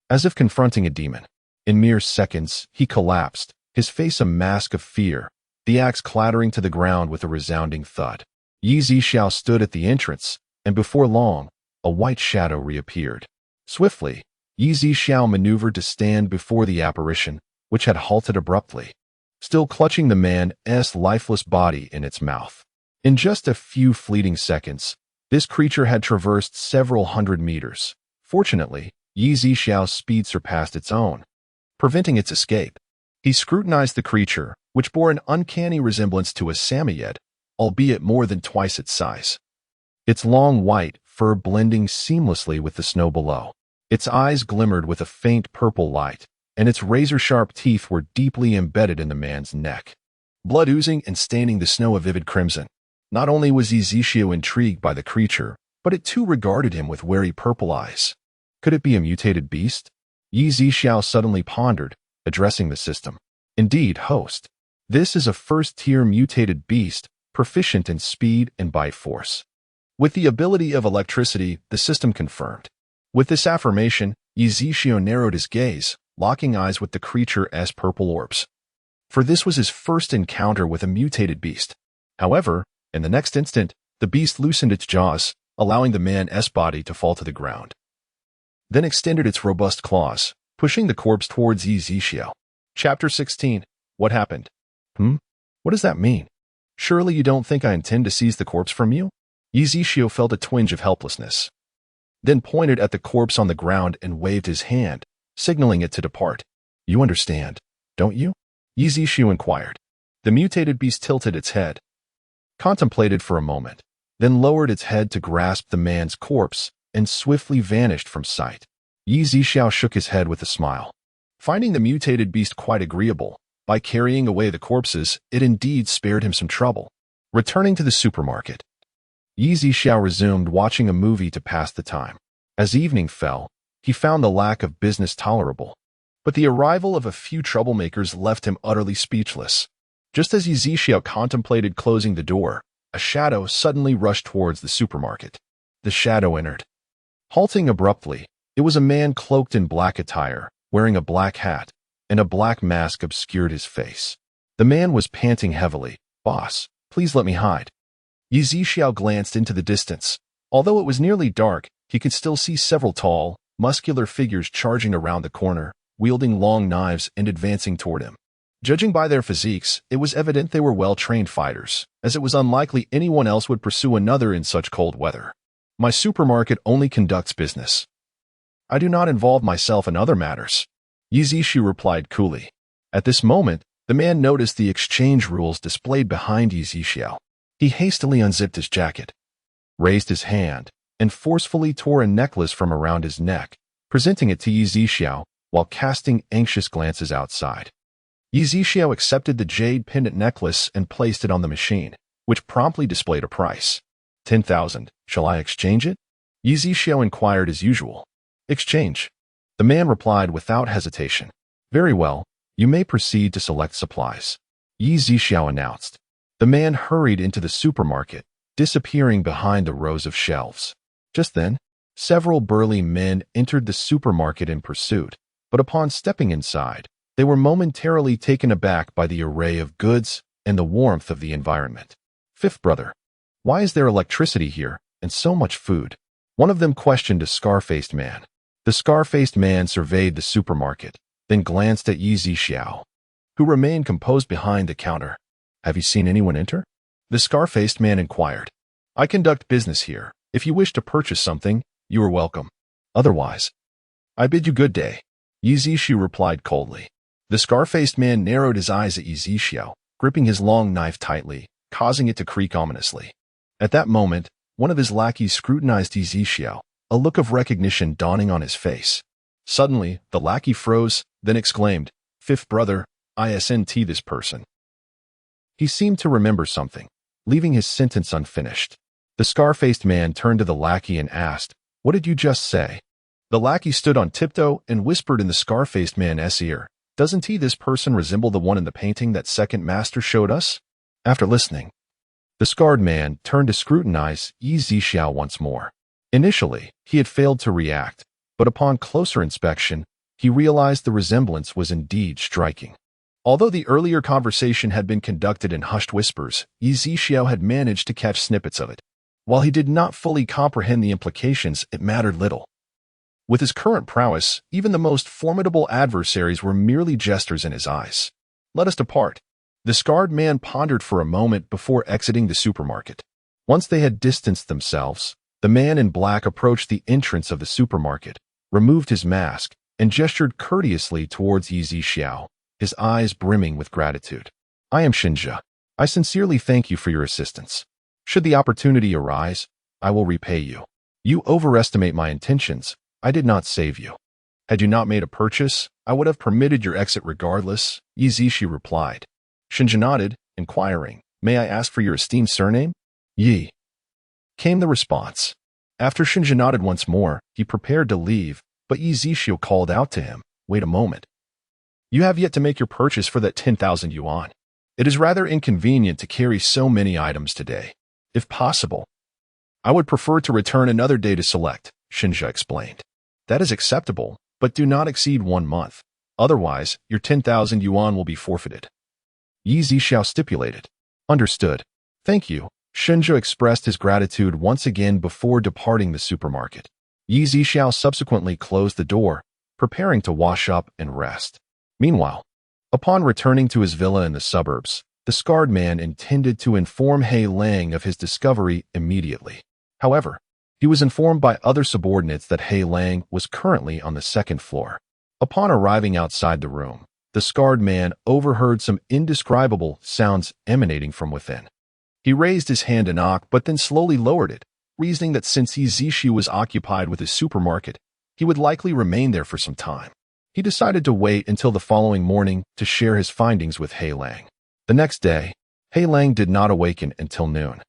as if confronting a demon. In mere seconds, he collapsed, his face a mask of fear, the axe clattering to the ground with a resounding thud. Yizishio stood at the entrance, and before long, a white shadow reappeared. Swiftly, Yizishio maneuvered to stand before the apparition, which had halted abruptly, still clutching the man's lifeless body in its mouth. In just a few fleeting seconds, this creature had traversed several hundred meters. Fortunately, Yizishio's speed surpassed its own, preventing its escape. He scrutinized the creature, which bore an uncanny resemblance to a samoyed, albeit more than twice its size. Its long white fur blending seamlessly with the snow below. Its eyes glimmered with a faint purple light, and its razor-sharp teeth were deeply embedded in the man's neck, blood oozing and staining the snow a vivid crimson. Not only was Yizishio intrigued by the creature, but it too regarded him with wary purple eyes. Could it be a mutated beast? Yizishio suddenly pondered, addressing the system. Indeed, host. This is a first-tier mutated beast, proficient in speed and bite force. With the ability of electricity, the system confirmed. With this affirmation, Yizishio narrowed his gaze, locking eyes with the creature's purple orbs. For this was his first encounter with a mutated beast. However, in the next instant, the beast loosened its jaws, allowing the man's body to fall to the ground. Then extended its robust claws, pushing the corpse towards Yizishio. Chapter 16. What happened? What does that mean? Surely you don't think I intend to seize the corpse from you? Yizishio felt a twinge of helplessness, then pointed at the corpse on the ground and waved his hand, signaling it to depart. You understand, don't you? Yizishio inquired. The mutated beast tilted its head, contemplated for a moment, then lowered its head to grasp the man's corpse and swiftly vanished from sight. Yizishio shook his head with a smile. Finding the mutated beast quite agreeable, by carrying away the corpses, it indeed spared him some trouble. Returning to the supermarket, Yizishio resumed watching a movie to pass the time. As evening fell, he found the lack of business tolerable, but the arrival of a few troublemakers left him utterly speechless. Just as Yizishio contemplated closing the door, a shadow suddenly rushed towards the supermarket. The shadow entered. Halting abruptly, it was a man cloaked in black attire, wearing a black hat, and a black mask obscured his face. The man was panting heavily. Boss, please let me hide. Yizishio glanced into the distance. Although it was nearly dark, he could still see several tall, muscular figures charging around the corner, wielding long knives and advancing toward him. Judging by their physiques, it was evident they were well-trained fighters, as it was unlikely anyone else would pursue another in such cold weather. My supermarket only conducts business. I do not involve myself in other matters, Yizishio replied coolly. At this moment, the man noticed the exchange rules displayed behind Yizishio. He hastily unzipped his jacket, raised his hand, and forcefully tore a necklace from around his neck, presenting it to Yizishio while casting anxious glances outside. Yi Zixiao accepted the jade pendant necklace and placed it on the machine, which promptly displayed a price. 10,000. Shall I exchange it? Yi Zixiao inquired as usual. Exchange. The man replied without hesitation. Very well, you may proceed to select supplies. Yi Zixiao announced. The man hurried into the supermarket, disappearing behind the rows of shelves. Just then, several burly men entered the supermarket in pursuit, but upon stepping inside, they were momentarily taken aback by the array of goods and the warmth of the environment. Fifth brother, why is there electricity here and so much food? One of them questioned a scar-faced man. The scar-faced man surveyed the supermarket, then glanced at Yi Zixiao, who remained composed behind the counter. Have you seen anyone enter? The scar-faced man inquired. I conduct business here. If you wish to purchase something, you are welcome. Otherwise, I bid you good day. Yi Zixiao replied coldly. The scar-faced man narrowed his eyes at Yi Zixiao, gripping his long knife tightly, causing it to creak ominously. At that moment, one of his lackeys scrutinized Yi Zixiao, a look of recognition dawning on his face. Suddenly, the lackey froze, then exclaimed, Fifth brother, ISNT this person. He seemed to remember something, leaving his sentence unfinished. The scar-faced man turned to the lackey and asked, What did you just say? The lackey stood on tiptoe and whispered in the scar-faced man's ear, Doesn't this person resemble the one in the painting that second master showed us? After listening, the scarred man turned to scrutinize Yi Zixiao once more. Initially, he had failed to react, but upon closer inspection, he realized the resemblance was indeed striking. Although the earlier conversation had been conducted in hushed whispers, Yi Zixiao had managed to catch snippets of it. While he did not fully comprehend the implications, it mattered little. With his current prowess, even the most formidable adversaries were merely jesters in his eyes. Let us depart. The scarred man pondered for a moment before exiting the supermarket. Once they had distanced themselves, the man in black approached the entrance of the supermarket, removed his mask, and gestured courteously towards Yi Zixiao, his eyes brimming with gratitude. I am Shinja. I sincerely thank you for your assistance. Should the opportunity arise, I will repay you. You overestimate my intentions. I did not save you. Had you not made a purchase, I would have permitted your exit regardless, Yi Zixiao replied. Shinja nodded, inquiring, May I ask for your esteemed surname? Yi. Came the response. After Shinja nodded once more, he prepared to leave, but Yi Zixiao called out to him, Wait a moment. You have yet to make your purchase for that 10,000 yuan. It is rather inconvenient to carry so many items today. If possible, I would prefer to return another day to select, Shinja explained. That is acceptable, but do not exceed 1 month. Otherwise, your 10,000 yuan will be forfeited. Yi Zixiao stipulated. Understood. Thank you. Shinja expressed his gratitude once again before departing the supermarket. Yi Zixiao subsequently closed the door, preparing to wash up and rest. Meanwhile, upon returning to his villa in the suburbs, the scarred man intended to inform Hei Lang of his discovery immediately. However, he was informed by other subordinates that Hei Lang was currently on the second floor. Upon arriving outside the room, the scarred man overheard some indescribable sounds emanating from within. He raised his hand to knock but then slowly lowered it, reasoning that since Yi Zixiao was occupied with his supermarket, he would likely remain there for some time. He decided to wait until the following morning to share his findings with Hei Lang. The next day, Hei Lang did not awaken until noon.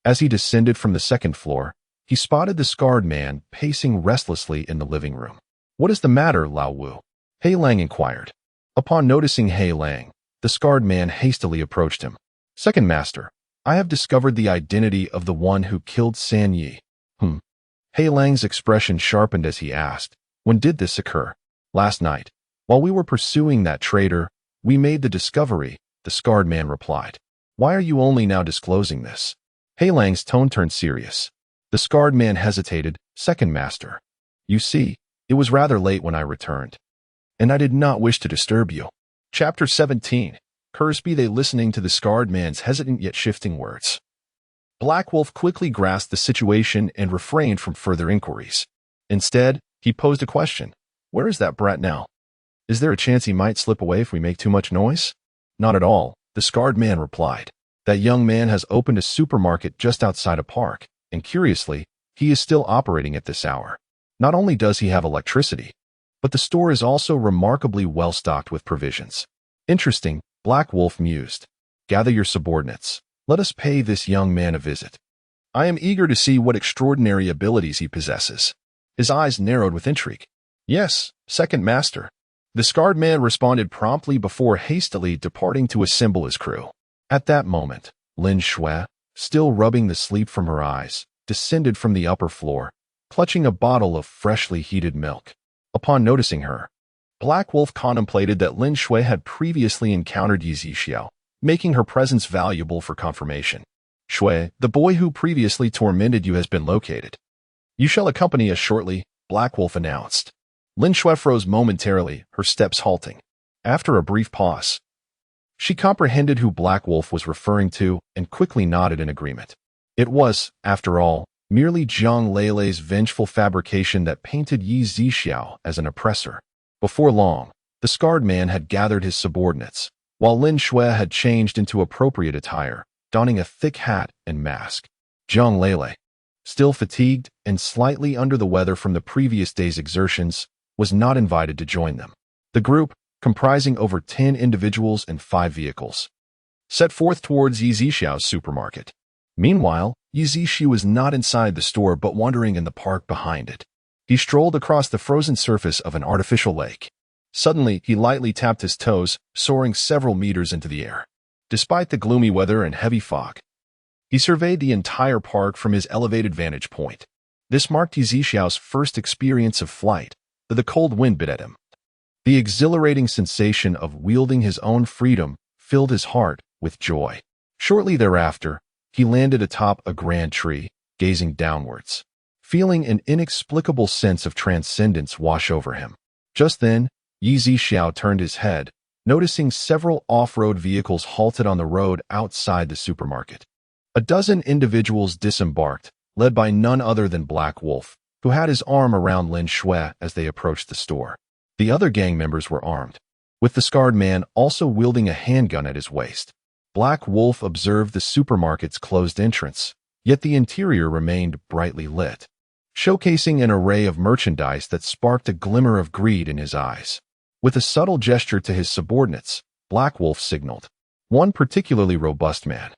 As he descended from the second floor, he spotted the scarred man pacing restlessly in the living room. What is the matter, Lao Wu? Hei Lang inquired. Upon noticing Hei Lang, the scarred man hastily approached him. Second master, I have discovered the identity of the one who killed San Yi. Hei Lang's expression sharpened as he asked, When did this occur? Last night. While we were pursuing that traitor, we made the discovery, the scarred man replied. Why are you only now disclosing this? Hei Lang's tone turned serious. The scarred man hesitated. Second master. You see, it was rather late when I returned, and I did not wish to disturb you. Chapter 17. Cursed be they listening to the scarred man's hesitant yet shifting words. Black Wolf quickly grasped the situation and refrained from further inquiries. Instead, he posed a question. Where is that brat now? Is there a chance he might slip away if we make too much noise? Not at all, the scarred man replied. That young man has opened a supermarket just outside a park, and curiously, he is still operating at this hour. Not only does he have electricity, but the store is also remarkably well stocked with provisions. Interesting, Black Wolf mused. Gather your subordinates. Let us pay this young man a visit. I am eager to see what extraordinary abilities he possesses. His eyes narrowed with intrigue. Yes, second master. The scarred man responded promptly before hastily departing to assemble his crew. At that moment, Lin Shui, still rubbing the sleep from her eyes, descended from the upper floor, clutching a bottle of freshly heated milk. Upon noticing her, Black Wolf contemplated that Lin Shui had previously encountered Yi Zixiao, making her presence valuable for confirmation. Shui, the boy who previously tormented you has been located. You shall accompany us shortly, Black Wolf announced. Lin Shui froze momentarily, her steps halting. After a brief pause, she comprehended who Black Wolf was referring to and quickly nodded in agreement. It was, after all, merely Zhang Leilei's vengeful fabrication that painted Yi Zixiao as an oppressor. Before long, the scarred man had gathered his subordinates, while Lin Shui had changed into appropriate attire, donning a thick hat and mask. Zhang Leilei, still fatigued and slightly under the weather from the previous day's exertions, was not invited to join them. The group, comprising over 10 individuals and 5 vehicles, set forth towards Yi Zixiao's supermarket. Meanwhile, Yi Zixiao was not inside the store but wandering in the park behind it. He strolled across the frozen surface of an artificial lake. Suddenly, he lightly tapped his toes, soaring several meters into the air. Despite the gloomy weather and heavy fog, he surveyed the entire park from his elevated vantage point. This marked Yi Zixiao's first experience of flight, though the cold wind bit at him. The exhilarating sensation of wielding his own freedom filled his heart with joy. Shortly thereafter, he landed atop a grand tree, gazing downwards, feeling an inexplicable sense of transcendence wash over him. Just then, Yi Zixiao turned his head, noticing several off-road vehicles halted on the road outside the supermarket. A dozen individuals disembarked, led by none other than Black Wolf, who had his arm around Lin Shui as they approached the store. The other gang members were armed, with the scarred man also wielding a handgun at his waist. Black Wolf observed the supermarket's closed entrance, yet the interior remained brightly lit, showcasing an array of merchandise that sparked a glimmer of greed in his eyes. With a subtle gesture to his subordinates, Black Wolf signaled. One particularly robust man,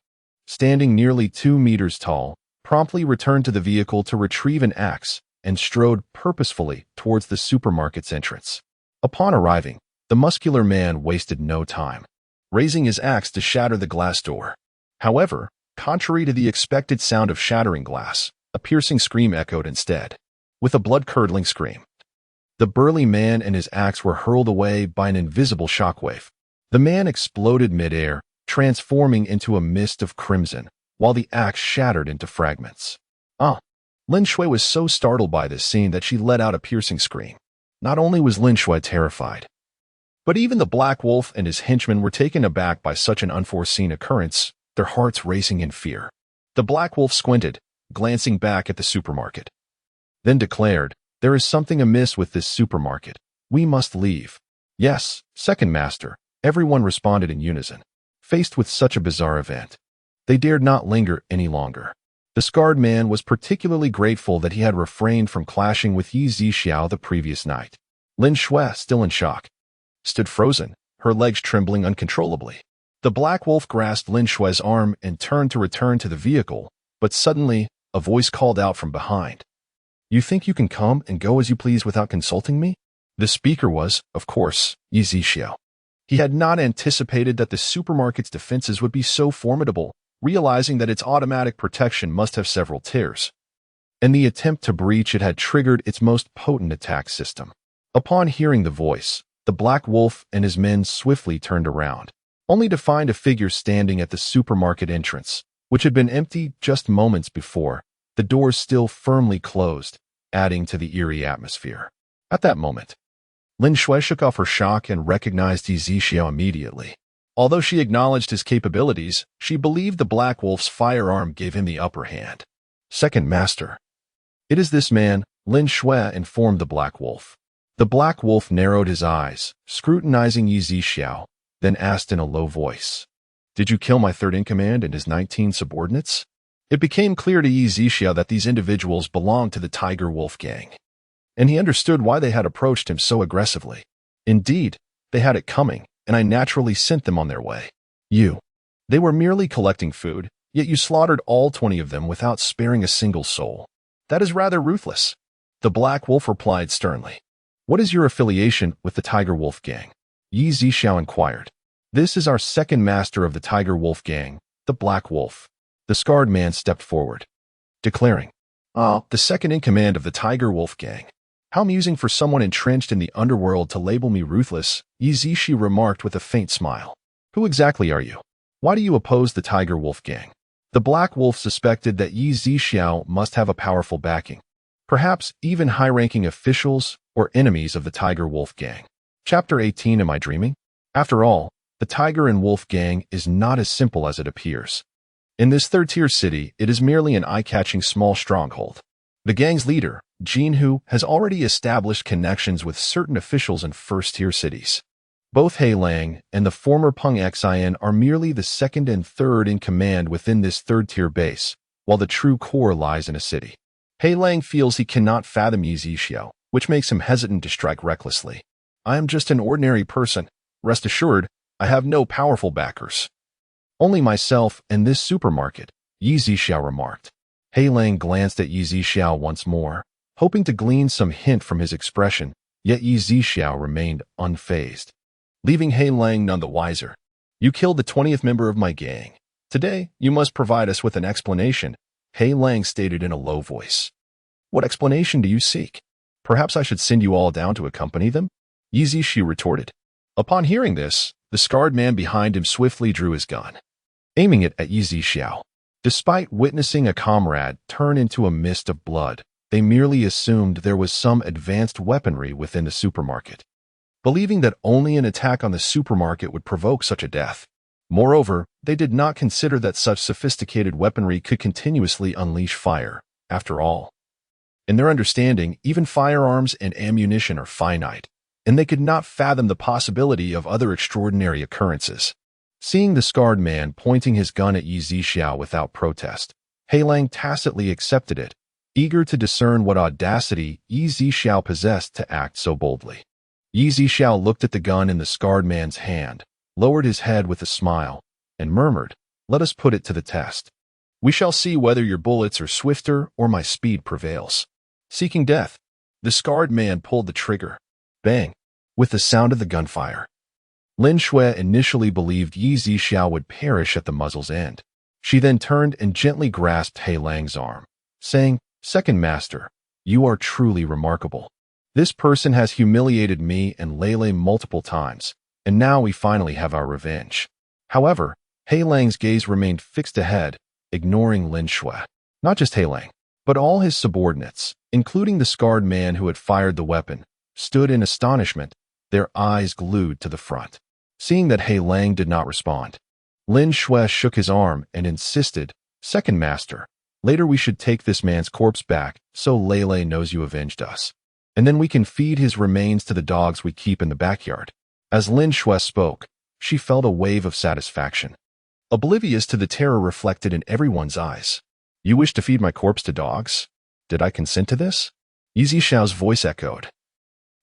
standing nearly 2 meters tall, promptly returned to the vehicle to retrieve an axe and strode purposefully towards the supermarket's entrance. Upon arriving, the muscular man wasted no time, raising his axe to shatter the glass door. However, contrary to the expected sound of shattering glass, a piercing scream echoed instead. With a blood-curdling scream, the burly man and his axe were hurled away by an invisible shockwave. The man exploded midair, transforming into a mist of crimson, while the axe shattered into fragments. Lin Shui was so startled by this scene that she let out a piercing scream. Not only was Lin Shui terrified, but even the Black Wolf and his henchmen were taken aback by such an unforeseen occurrence, their hearts racing in fear. The Black Wolf squinted, glancing back at the supermarket, then declared, "There is something amiss with this supermarket. We must leave." "Yes, second master," everyone responded in unison. Faced with such a bizarre event, they dared not linger any longer. The scarred man was particularly grateful that he had refrained from clashing with Yi Zixiao the previous night. Lin Shui, still in shock, stood frozen, her legs trembling uncontrollably. The Black Wolf grasped Lin Shui's arm and turned to return to the vehicle, but suddenly, a voice called out from behind. "You think you can come and go as you please without consulting me?" The speaker was, of course, Yi Zixiao. He had not anticipated that the supermarket's defenses would be so formidable, realizing that its automatic protection must have several tiers, and the attempt to breach it had triggered its most potent attack system. Upon hearing the voice, the Black Wolf and his men swiftly turned around, only to find a figure standing at the supermarket entrance, which had been empty just moments before, the doors still firmly closed, adding to the eerie atmosphere. At that moment, Lin Shui shook off her shock and recognized Yi Zixiao immediately. Although she acknowledged his capabilities, she believed the Black Wolf's firearm gave him the upper hand. "Second master." "It is this man," Lin Shui informed the Black Wolf. The Black Wolf narrowed his eyes, scrutinizing Yi Zixiao, then asked in a low voice, "Did you kill my third-in-command and his 19 subordinates?" It became clear to Yi Zixiao that these individuals belonged to the Tiger Wolf gang, and he understood why they had approached him so aggressively. Indeed, they had it coming, and I naturally sent them on their way. They were merely collecting food, yet you slaughtered all 20 of them without sparing a single soul. That is rather ruthless. The Black Wolf replied sternly. What is your affiliation with the Tiger Wolf Gang? Yi Zhixiao inquired. This is our second master of the Tiger Wolf Gang, the Black Wolf. The scarred man stepped forward, declaring, the second in command of the Tiger Wolf Gang. How amusing for someone entrenched in the underworld to label me ruthless, Yi Zhixiao remarked with a faint smile. Who exactly are you? Why do you oppose the Tiger Wolf Gang? The Black Wolf suspected that Yi Zhixiao must have a powerful backing, perhaps even high-ranking officials or enemies of the Tiger Wolf Gang. Chapter 18. Am I dreaming? After all, the Tiger and Wolf Gang is not as simple as it appears. In this third-tier city, it is merely an eye-catching small stronghold. The gang's leader, Jinhu, has already established connections with certain officials in first-tier cities. Both He Lang and the former Peng Xin are merely the second and third in command within this third-tier base, while the true core lies in a city. He Lang feels he cannot fathom Yi Zhixiao, which makes him hesitant to strike recklessly. I am just an ordinary person. Rest assured, I have no powerful backers. Only myself and this supermarket, Yi Zhixiao remarked. He Lang glanced at Yi Zhixiao once more, hoping to glean some hint from his expression, yet Yi Zhixiao remained unfazed, leaving He Lang none the wiser. You killed the 20th member of my gang. Today, you must provide us with an explanation, He Lang stated in a low voice. What explanation do you seek? Perhaps I should send you all down to accompany them? Yi Zhixiao retorted. Upon hearing this, the scarred man behind him swiftly drew his gun, aiming it at Yi Zhixiao. Despite witnessing a comrade turn into a mist of blood, they merely assumed there was some advanced weaponry within the supermarket, believing that only an attack on the supermarket would provoke such a death. Moreover, they did not consider that such sophisticated weaponry could continuously unleash fire. After all, in their understanding, even firearms and ammunition are finite, and they could not fathom the possibility of other extraordinary occurrences. Seeing the scarred man pointing his gun at Yi Zhixiao without protest, He Lang tacitly accepted it, eager to discern what audacity Yi Zhixiao possessed to act so boldly. Yi Zhixiao looked at the gun in the scarred man's hand, lowered his head with a smile, and murmured, "Let us put it to the test. We shall see whether your bullets are swifter or my speed prevails." Seeking death, the scarred man pulled the trigger. Bang! With the sound of the gunfire, Lin Shui initially believed Yi Zhixiao would perish at the muzzle's end. She then turned and gently grasped He Lang's arm, saying, "Second Master, you are truly remarkable. This person has humiliated me and Lele multiple times, and now we finally have our revenge." However, He Lang's gaze remained fixed ahead, ignoring Lin Shui. Not just He Lang, but all his subordinates, including the scarred man who had fired the weapon, stood in astonishment, their eyes glued to the front. Seeing that He Lang did not respond, Lin Shui shook his arm and insisted, "Second Master, later we should take this man's corpse back so Lele knows you avenged us, and then we can feed his remains to the dogs we keep in the backyard." As Lin Shui spoke, she felt a wave of satisfaction, oblivious to the terror reflected in everyone's eyes. "You wish to feed my corpse to dogs? Did I consent to this?" Yi Zhixiao's voice echoed,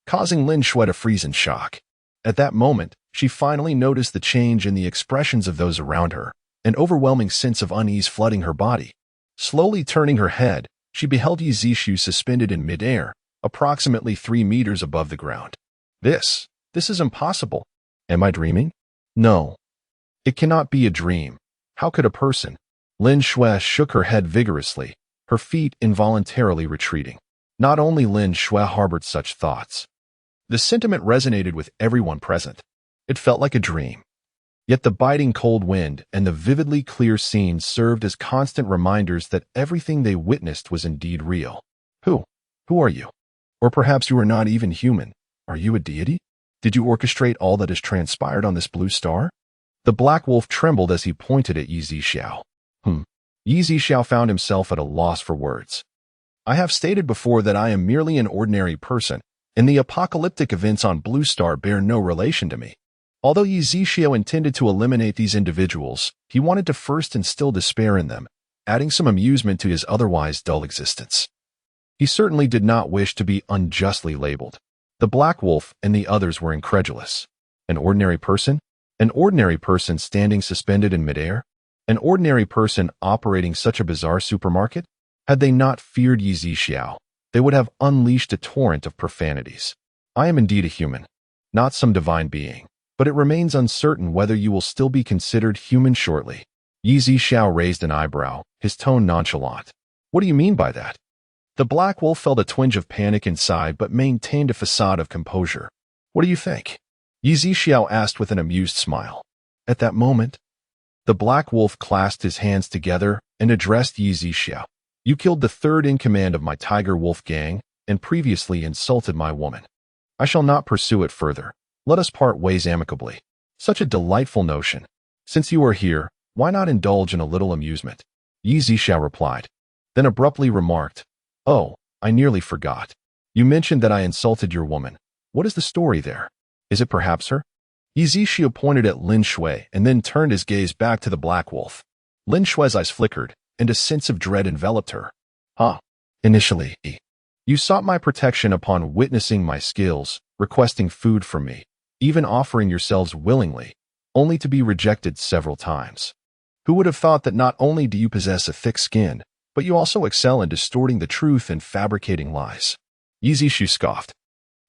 causing Lin Shui to freeze in shock. At that moment, she finally noticed the change in the expressions of those around her, an overwhelming sense of unease flooding her body. Slowly turning her head, she beheld Yi Zhixiao suspended in midair, approximately 3 meters above the ground. This is impossible. Am I dreaming? No. It cannot be a dream. How could a person? Lin Shui shook her head vigorously, her feet involuntarily retreating. Not only Lin Shui harbored such thoughts. The sentiment resonated with everyone present. It felt like a dream. Yet the biting cold wind and the vividly clear scenes served as constant reminders that everything they witnessed was indeed real. Who are you? Or perhaps you are not even human. Are you a deity? Did you orchestrate all that has transpired on this blue star? The Black Wolf trembled as he pointed at Yi Zhixiao. Yi Zhixiao found himself at a loss for words. I have stated before that I am merely an ordinary person, and the apocalyptic events on Blue Star bear no relation to me. Although Yi Zhixiao intended to eliminate these individuals, he wanted to first instill despair in them, adding some amusement to his otherwise dull existence. He certainly did not wish to be unjustly labeled. The Black Wolf and the others were incredulous. An ordinary person? An ordinary person standing suspended in midair? An ordinary person operating such a bizarre supermarket? Had they not feared Yi Zixiao, they would have unleashed a torrent of profanities. I am indeed a human, not some divine being, but it remains uncertain whether you will still be considered human shortly. Yi Zixiao raised an eyebrow, his tone nonchalant. What do you mean by that? The Black Wolf felt a twinge of panic inside but maintained a facade of composure. What do you think? Yi Zixiao asked with an amused smile. At that moment, the Black Wolf clasped his hands together and addressed Yi Zixiao. You killed the third in command of my Tiger Wolf gang and previously insulted my woman. I shall not pursue it further. Let us part ways amicably. Such a delightful notion. Since you are here, why not indulge in a little amusement? Yi Zixiao replied, then abruptly remarked, Oh, I nearly forgot. You mentioned that I insulted your woman. What is the story there? Is it perhaps her? Yi Zixiao pointed at Lin Shui and then turned his gaze back to the Black Wolf. Lin Shui's eyes flickered, and a sense of dread enveloped her. Initially, you sought my protection upon witnessing my skills, requesting food from me, even offering yourselves willingly, only to be rejected several times. Who would have thought that not only do you possess a thick skin, but you also excel in distorting the truth and fabricating lies? Yi Zixiao scoffed.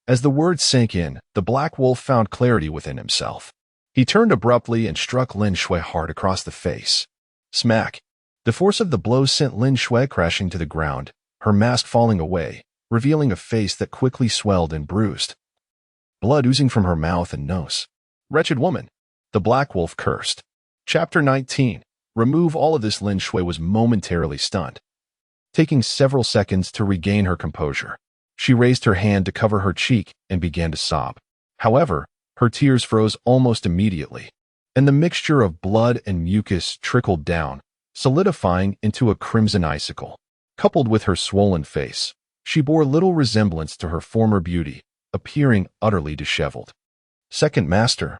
As the words sank in, the Black Wolf found clarity within himself. He turned abruptly and struck Lin Shui hard across the face. Smack! The force of the blow sent Lin Shui crashing to the ground, her mask falling away, revealing a face that quickly swelled and bruised. Blood oozing from her mouth and nose. Wretched woman! The Black Wolf cursed. Chapter 19. Remove all of this. Lin Shui was momentarily stunned. Taking several seconds to regain her composure, she raised her hand to cover her cheek and began to sob. However, her tears froze almost immediately, and the mixture of blood and mucus trickled down, solidifying into a crimson icicle. Coupled with her swollen face, she bore little resemblance to her former beauty, appearing utterly disheveled. Second Master,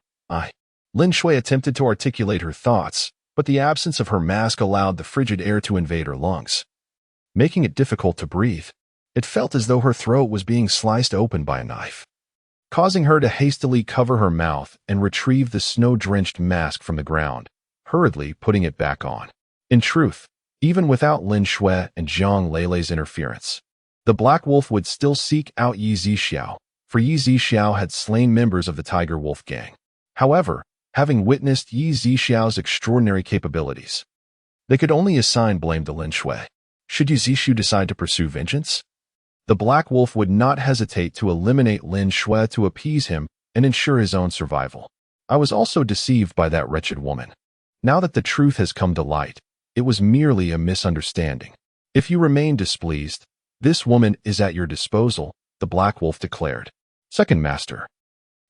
Lin Shui attempted to articulate her thoughts, but the absence of her mask allowed the frigid air to invade her lungs, making it difficult to breathe. It felt as though her throat was being sliced open by a knife, causing her to hastily cover her mouth and retrieve the snow-drenched mask from the ground, hurriedly putting it back on. In truth, even without Lin Shui and Zhang Leilei's interference, the Black Wolf would still seek out Yi Zixiao, for Yi Zixiao had slain members of the Tiger Wolf gang. However, having witnessed Yi Zixiao's extraordinary capabilities, they could only assign blame to Lin Shui. Should Yi Zixiao decide to pursue vengeance, the Black Wolf would not hesitate to eliminate Lin Shui to appease him and ensure his own survival. I was also deceived by that wretched woman. Now that the truth has come to light, it was merely a misunderstanding. If you remain displeased, this woman is at your disposal, the Black Wolf declared. Second Master.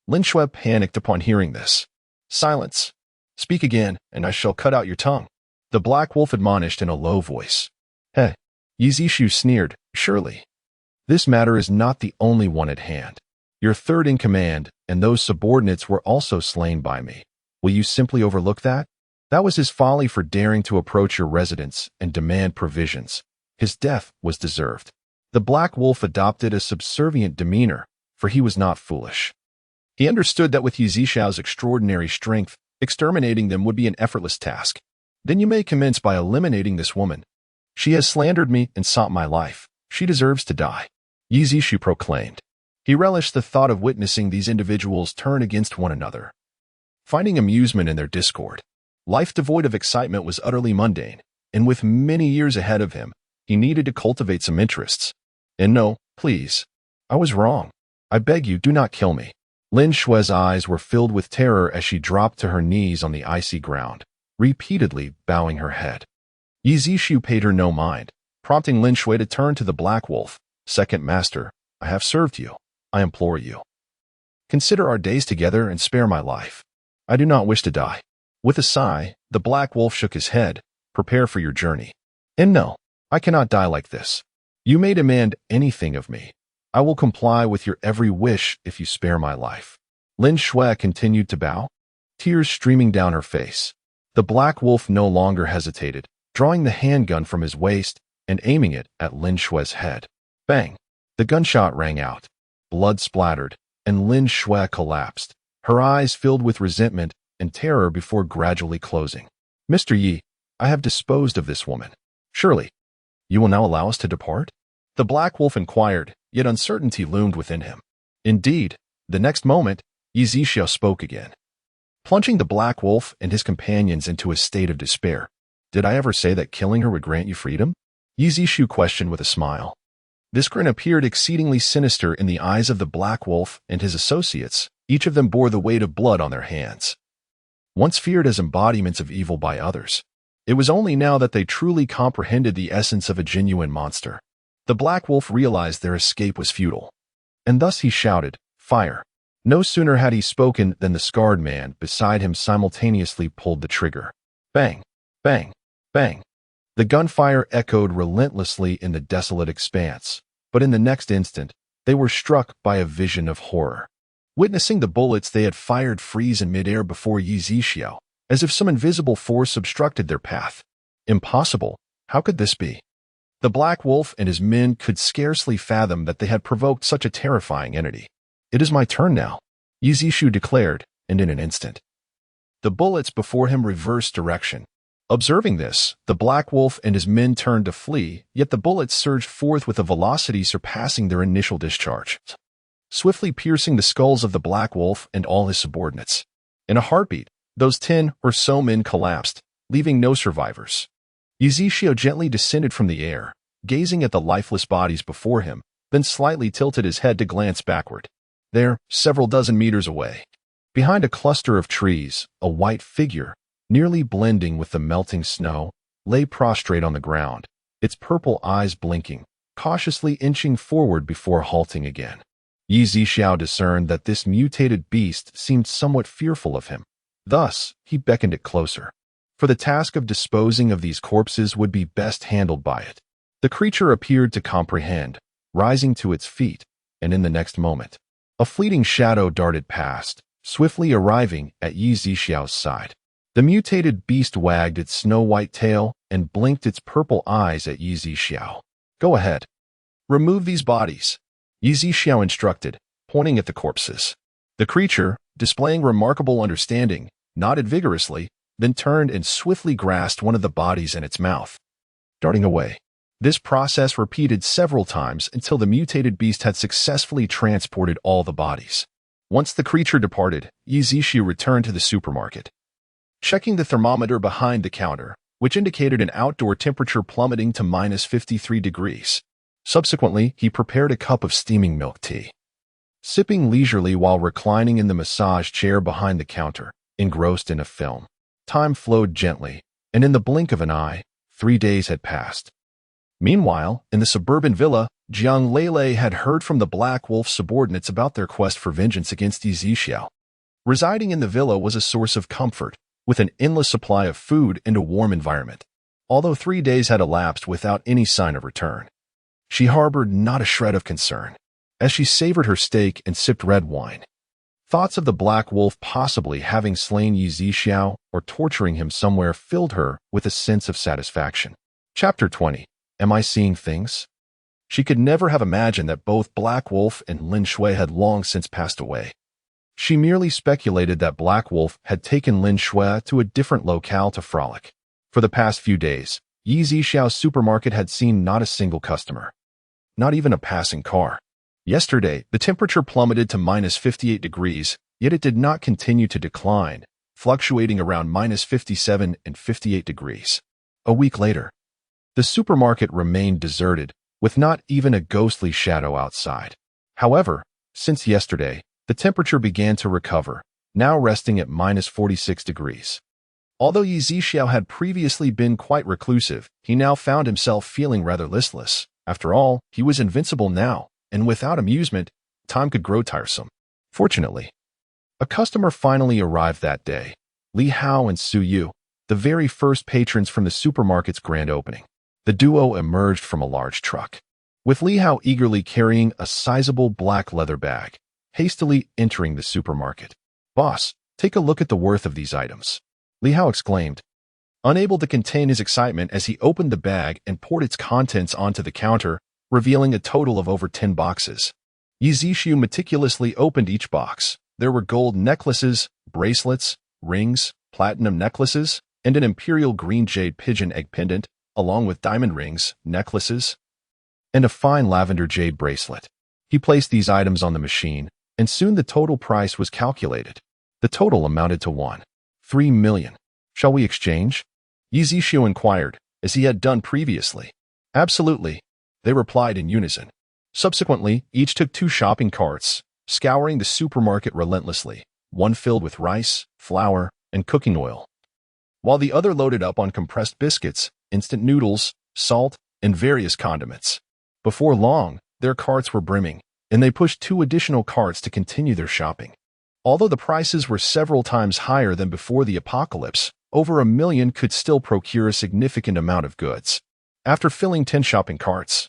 Lin Shui panicked upon hearing this. Silence. Speak again, and I shall cut out your tongue, the Black Wolf admonished in a low voice. Hey, Yi Zixiao sneered, surely. This matter is not the only one at hand. Your third in command and those subordinates were also slain by me. Will you simply overlook that? That was his folly for daring to approach your residence and demand provisions. His death was deserved. The Black Wolf adopted a subservient demeanor, for he was not foolish. He understood that with Yi Zixiao's extraordinary strength, exterminating them would be an effortless task. Then you may commence by eliminating this woman. She has slandered me and sought my life. She deserves to die, Yi Zixiao proclaimed. He relished the thought of witnessing these individuals turn against one another, finding amusement in their discord. Life devoid of excitement was utterly mundane, and with many years ahead of him, he needed to cultivate some interests. And no, please, I was wrong. I beg you, do not kill me. Lin Shui's eyes were filled with terror as she dropped to her knees on the icy ground, repeatedly bowing her head. Yi Zixiao paid her no mind, prompting Lin Shui to turn to the Black Wolf. Second Master, I have served you. I implore you. Consider our days together and spare my life. I do not wish to die. With a sigh, the Black Wolf shook his head. Prepare for your journey. And no, I cannot die like this. You may demand anything of me. I will comply with your every wish if you spare my life. Lin Shui continued to bow, tears streaming down her face. The Black Wolf no longer hesitated, drawing the handgun from his waist and aiming it at Lin Shui's head. Bang! The gunshot rang out. Blood splattered, and Lin Shui collapsed, her eyes filled with resentment and terror before gradually closing. "Mr. Yi, I have disposed of this woman. Surely, you will now allow us to depart?" The Black Wolf inquired, yet uncertainty loomed within him. Indeed, the next moment, Yi Zhixiao spoke again, plunging the Black Wolf and his companions into a state of despair. "Did I ever say that killing her would grant you freedom?" Yi Zhixiao questioned with a smile. This grin appeared exceedingly sinister in the eyes of the Black Wolf and his associates. Each of them bore the weight of blood on their hands. Once feared as embodiments of evil by others, it was only now that they truly comprehended the essence of a genuine monster. The Black Wolf realized their escape was futile, and thus he shouted, "Fire!" No sooner had he spoken than the scarred man beside him simultaneously pulled the trigger. Bang! Bang! Bang! The gunfire echoed relentlessly in the desolate expanse, but in the next instant, they were struck by a vision of horror. Witnessing the bullets they had fired freeze in midair before Yi Zhixiao, as if some invisible force obstructed their path. Impossible! How could this be? The Black Wolf and his men could scarcely fathom that they had provoked such a terrifying entity. "It is my turn now," Yi Zhixiao declared, and in an instant, the bullets before him reversed direction. Observing this, the Black Wolf and his men turned to flee, yet the bullets surged forth with a velocity surpassing their initial discharge, swiftly piercing the skulls of the Black Wolf and all his subordinates. In a heartbeat, those 10 or so men collapsed, leaving no survivors. Yi Zhixiao gently descended from the air, gazing at the lifeless bodies before him, then slightly tilted his head to glance backward. There, several dozen meters away, behind a cluster of trees, a white figure, nearly blending with the melting snow, lay prostrate on the ground, its purple eyes blinking, cautiously inching forward before halting again. Yi Zhixiao discerned that this mutated beast seemed somewhat fearful of him. Thus, he beckoned it closer, for the task of disposing of these corpses would be best handled by it. The creature appeared to comprehend, rising to its feet, and in the next moment, a fleeting shadow darted past, swiftly arriving at Yi Zhixiao's side. The mutated beast wagged its snow-white tail and blinked its purple eyes at Yi Zhixiao. "Go ahead. Remove these bodies," Yi Zhixiao instructed, pointing at the corpses. The creature, displaying remarkable understanding, nodded vigorously, then turned and swiftly grasped one of the bodies in its mouth, darting away. This process repeated several times until the mutated beast had successfully transported all the bodies. Once the creature departed, Yi Zhixiao returned to the supermarket, checking the thermometer behind the counter, which indicated an outdoor temperature plummeting to -53 degrees. Subsequently, he prepared a cup of steaming milk tea. Sipping leisurely while reclining in the massage chair behind the counter, engrossed in a film. Time flowed gently, and in the blink of an eye, 3 days had passed. Meanwhile, in the suburban villa, Jiang Lele had heard from the Black Wolf subordinates about their quest for vengeance against Yi Zhixiao. Residing in the villa was a source of comfort, with an endless supply of food and a warm environment. Although 3 days had elapsed without any sign of return, she harbored not a shred of concern, as she savored her steak and sipped red wine. Thoughts of the Black Wolf possibly having slain Yi Zhixiao or torturing him somewhere filled her with a sense of satisfaction. Chapter 20. Am I seeing things? She could never have imagined that both Black Wolf and Lin Shui had long since passed away. She merely speculated that Black Wolf had taken Lin Shui to a different locale to frolic. For the past few days, Yi Zhixiao's supermarket had seen not a single customer, not even a passing car. Yesterday, the temperature plummeted to -58 degrees, yet it did not continue to decline, fluctuating around -57 and 58 degrees. A week later, the supermarket remained deserted, with not even a ghostly shadow outside. However, since yesterday, the temperature began to recover, now resting at -46 degrees. Although Yi Zhixiao had previously been quite reclusive, he now found himself feeling rather listless. After all, he was invincible now, and without amusement, time could grow tiresome. Fortunately, a customer finally arrived that day. Li Hao and Su Yu, the very first patrons from the supermarket's grand opening. The duo emerged from a large truck, with Li Hao eagerly carrying a sizable black leather bag, hastily entering the supermarket. "Boss, take a look at the worth of these items," Li Hao exclaimed, unable to contain his excitement as he opened the bag and poured its contents onto the counter, revealing a total of over 10 boxes. Yi Zhixiao meticulously opened each box, there were gold necklaces, bracelets, rings, platinum necklaces, and an imperial green jade pigeon egg pendant, along with diamond rings, necklaces, and a fine lavender jade bracelet. He placed these items on the machine, and soon the total price was calculated. The total amounted to 3 million. Shall we exchange? Yi Zixu inquired, as he had done previously. Absolutely, they replied in unison. Subsequently, each took 2 shopping carts, scouring the supermarket relentlessly, one filled with rice, flour, and cooking oil, while the other loaded up on compressed biscuits, instant noodles, salt, and various condiments. Before long, their carts were brimming, and they pushed 2 additional carts to continue their shopping. Although the prices were several times higher than before the apocalypse, over 1 million could still procure a significant amount of goods. After filling 10 shopping carts,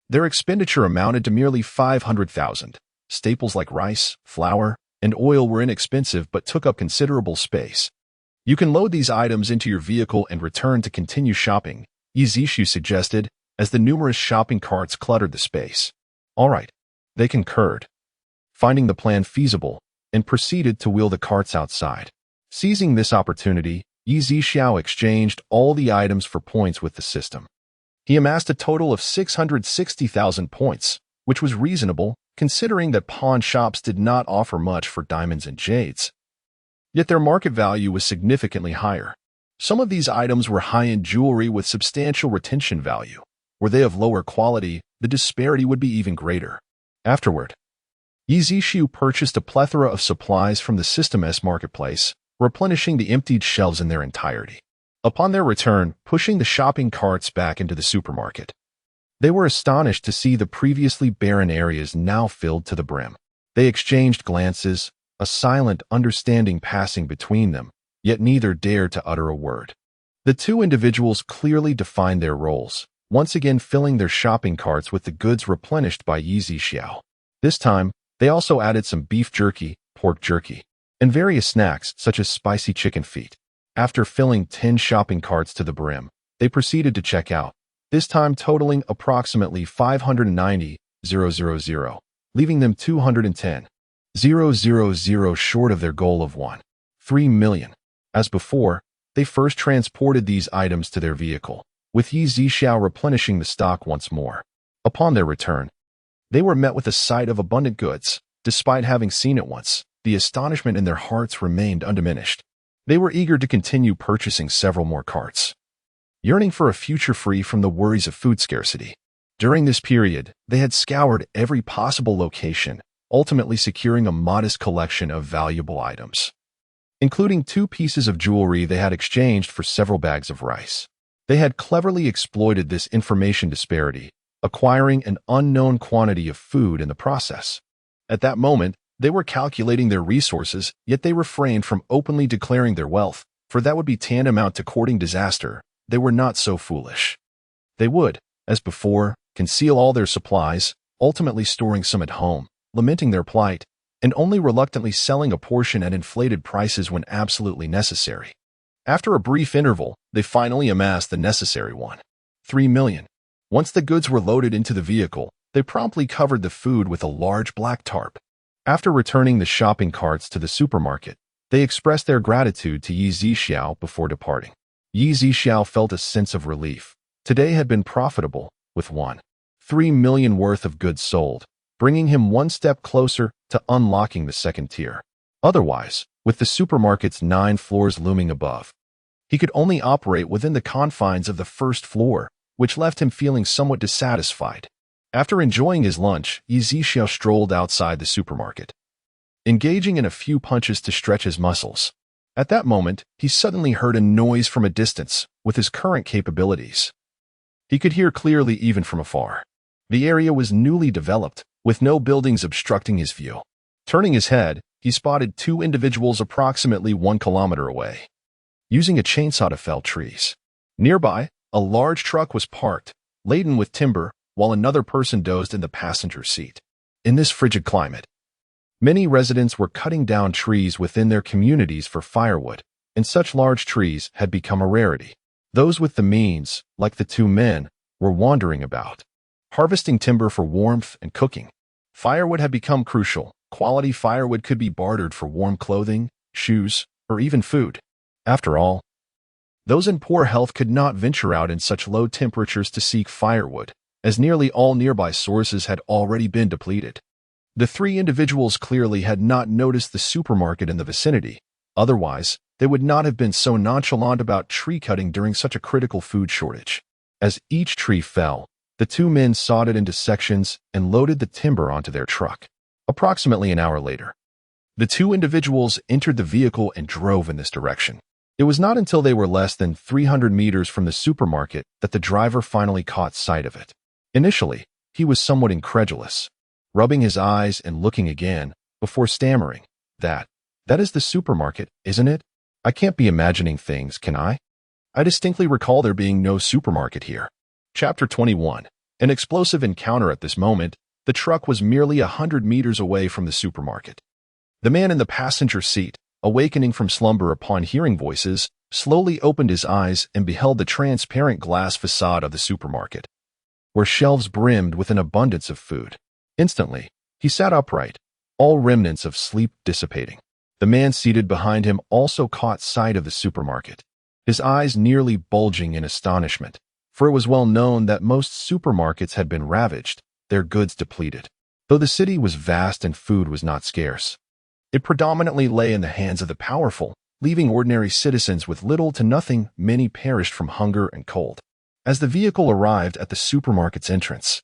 their expenditure amounted to merely 500,000. Staples like rice, flour, and oil were inexpensive but took up considerable space. You can load these items into your vehicle and return to continue shopping, Yi Zixu suggested, as the numerous shopping carts cluttered the space. All right, they concurred, finding the plan feasible, and proceeded to wheel the carts outside. Seizing this opportunity, Yi Zixu exchanged all the items for points with the system. He amassed a total of 660,000 points, which was reasonable, considering that pawn shops did not offer much for diamonds and jades. Yet their market value was significantly higher. Some of these items were high-end jewelry with substantial retention value. Were they of lower quality, the disparity would be even greater. Afterward, Yi Zixu purchased a plethora of supplies from the System's marketplace, replenishing the emptied shelves in their entirety. Upon their return, pushing the shopping carts back into the supermarket, they were astonished to see the previously barren areas now filled to the brim. They exchanged glances, a silent understanding passing between them, yet neither dared to utter a word. The 2 individuals clearly defined their roles, once again filling their shopping carts with the goods replenished by Yi Zixu. This time, they also added some beef jerky, pork jerky, and various snacks such as spicy chicken feet. After filling 10 shopping carts to the brim, they proceeded to check out, this time totaling approximately 590,000, leaving them 210,000 short of their goal of 3 million. As before, they first transported these items to their vehicle, with Yi Zixu replenishing the stock once more. Upon their return, they were met with a sight of abundant goods. Despite having seen it once, the astonishment in their hearts remained undiminished. They were eager to continue purchasing several more carts, yearning for a future free from the worries of food scarcity. During this period, they had scoured every possible location, ultimately securing a modest collection of valuable items, including 2 pieces of jewelry they had exchanged for several bags of rice. They had cleverly exploited this information disparity, acquiring an unknown quantity of food in the process. At that moment, they were calculating their resources, yet they refrained from openly declaring their wealth, for that would be tantamount to courting disaster. They were not so foolish. They would, as before, conceal all their supplies, ultimately storing some at home, lamenting their plight, and only reluctantly selling a portion at inflated prices when absolutely necessary. After a brief interval, they finally amassed the necessary 3 million. Once the goods were loaded into the vehicle, they promptly covered the food with a large black tarp. After returning the shopping carts to the supermarket, they expressed their gratitude to Yi Zixu before departing. Yi Zixu felt a sense of relief. Today had been profitable, with 3 million worth of goods sold, bringing him one step closer to unlocking the second tier. Otherwise, with the supermarket's 9 floors looming above, he could only operate within the confines of the first floor, which left him feeling somewhat dissatisfied. After enjoying his lunch, Yi Zixu strolled outside the supermarket, engaging in a few punches to stretch his muscles. At that moment, he suddenly heard a noise from a distance. With his current capabilities, he could hear clearly even from afar. The area was newly developed, with no buildings obstructing his view. Turning his head, he spotted 2 individuals approximately 1 kilometer away, using a chainsaw to fell trees. Nearby, a large truck was parked, laden with timber, while another person dozed in the passenger seat. In this frigid climate, many residents were cutting down trees within their communities for firewood, and such large trees had become a rarity. Those with the means, like the 2 men, were wandering about, harvesting timber for warmth and cooking. Firewood had become crucial. Quality firewood could be bartered for warm clothing, shoes, or even food. After all, those in poor health could not venture out in such low temperatures to seek firewood, as nearly all nearby sources had already been depleted. The three individuals clearly had not noticed the supermarket in the vicinity. Otherwise, they would not have been so nonchalant about tree cutting during such a critical food shortage. As each tree fell, the two men sawed it into sections and loaded the timber onto their truck. Approximately an hour later, the two individuals entered the vehicle and drove in this direction. It was not until they were less than 300 meters from the supermarket that the driver finally caught sight of it. Initially, he was somewhat incredulous, rubbing his eyes and looking again, before stammering, That is the supermarket, isn't it? I can't be imagining things, can I? I distinctly recall there being no supermarket here. Chapter 21. An explosive encounter at this moment, the truck was merely 100 meters away from the supermarket. The man in the passenger seat, awakening from slumber upon hearing voices, slowly opened his eyes and beheld the transparent glass facade of the supermarket, where shelves brimmed with an abundance of food. Instantly, he sat upright, all remnants of sleep dissipating. The man seated behind him also caught sight of the supermarket, his eyes nearly bulging in astonishment, for it was well known that most supermarkets had been ravaged, their goods depleted. Though the city was vast and food was not scarce, it predominantly lay in the hands of the powerful, leaving ordinary citizens with little to nothing. Many perished from hunger and cold. As the vehicle arrived at the supermarket's entrance,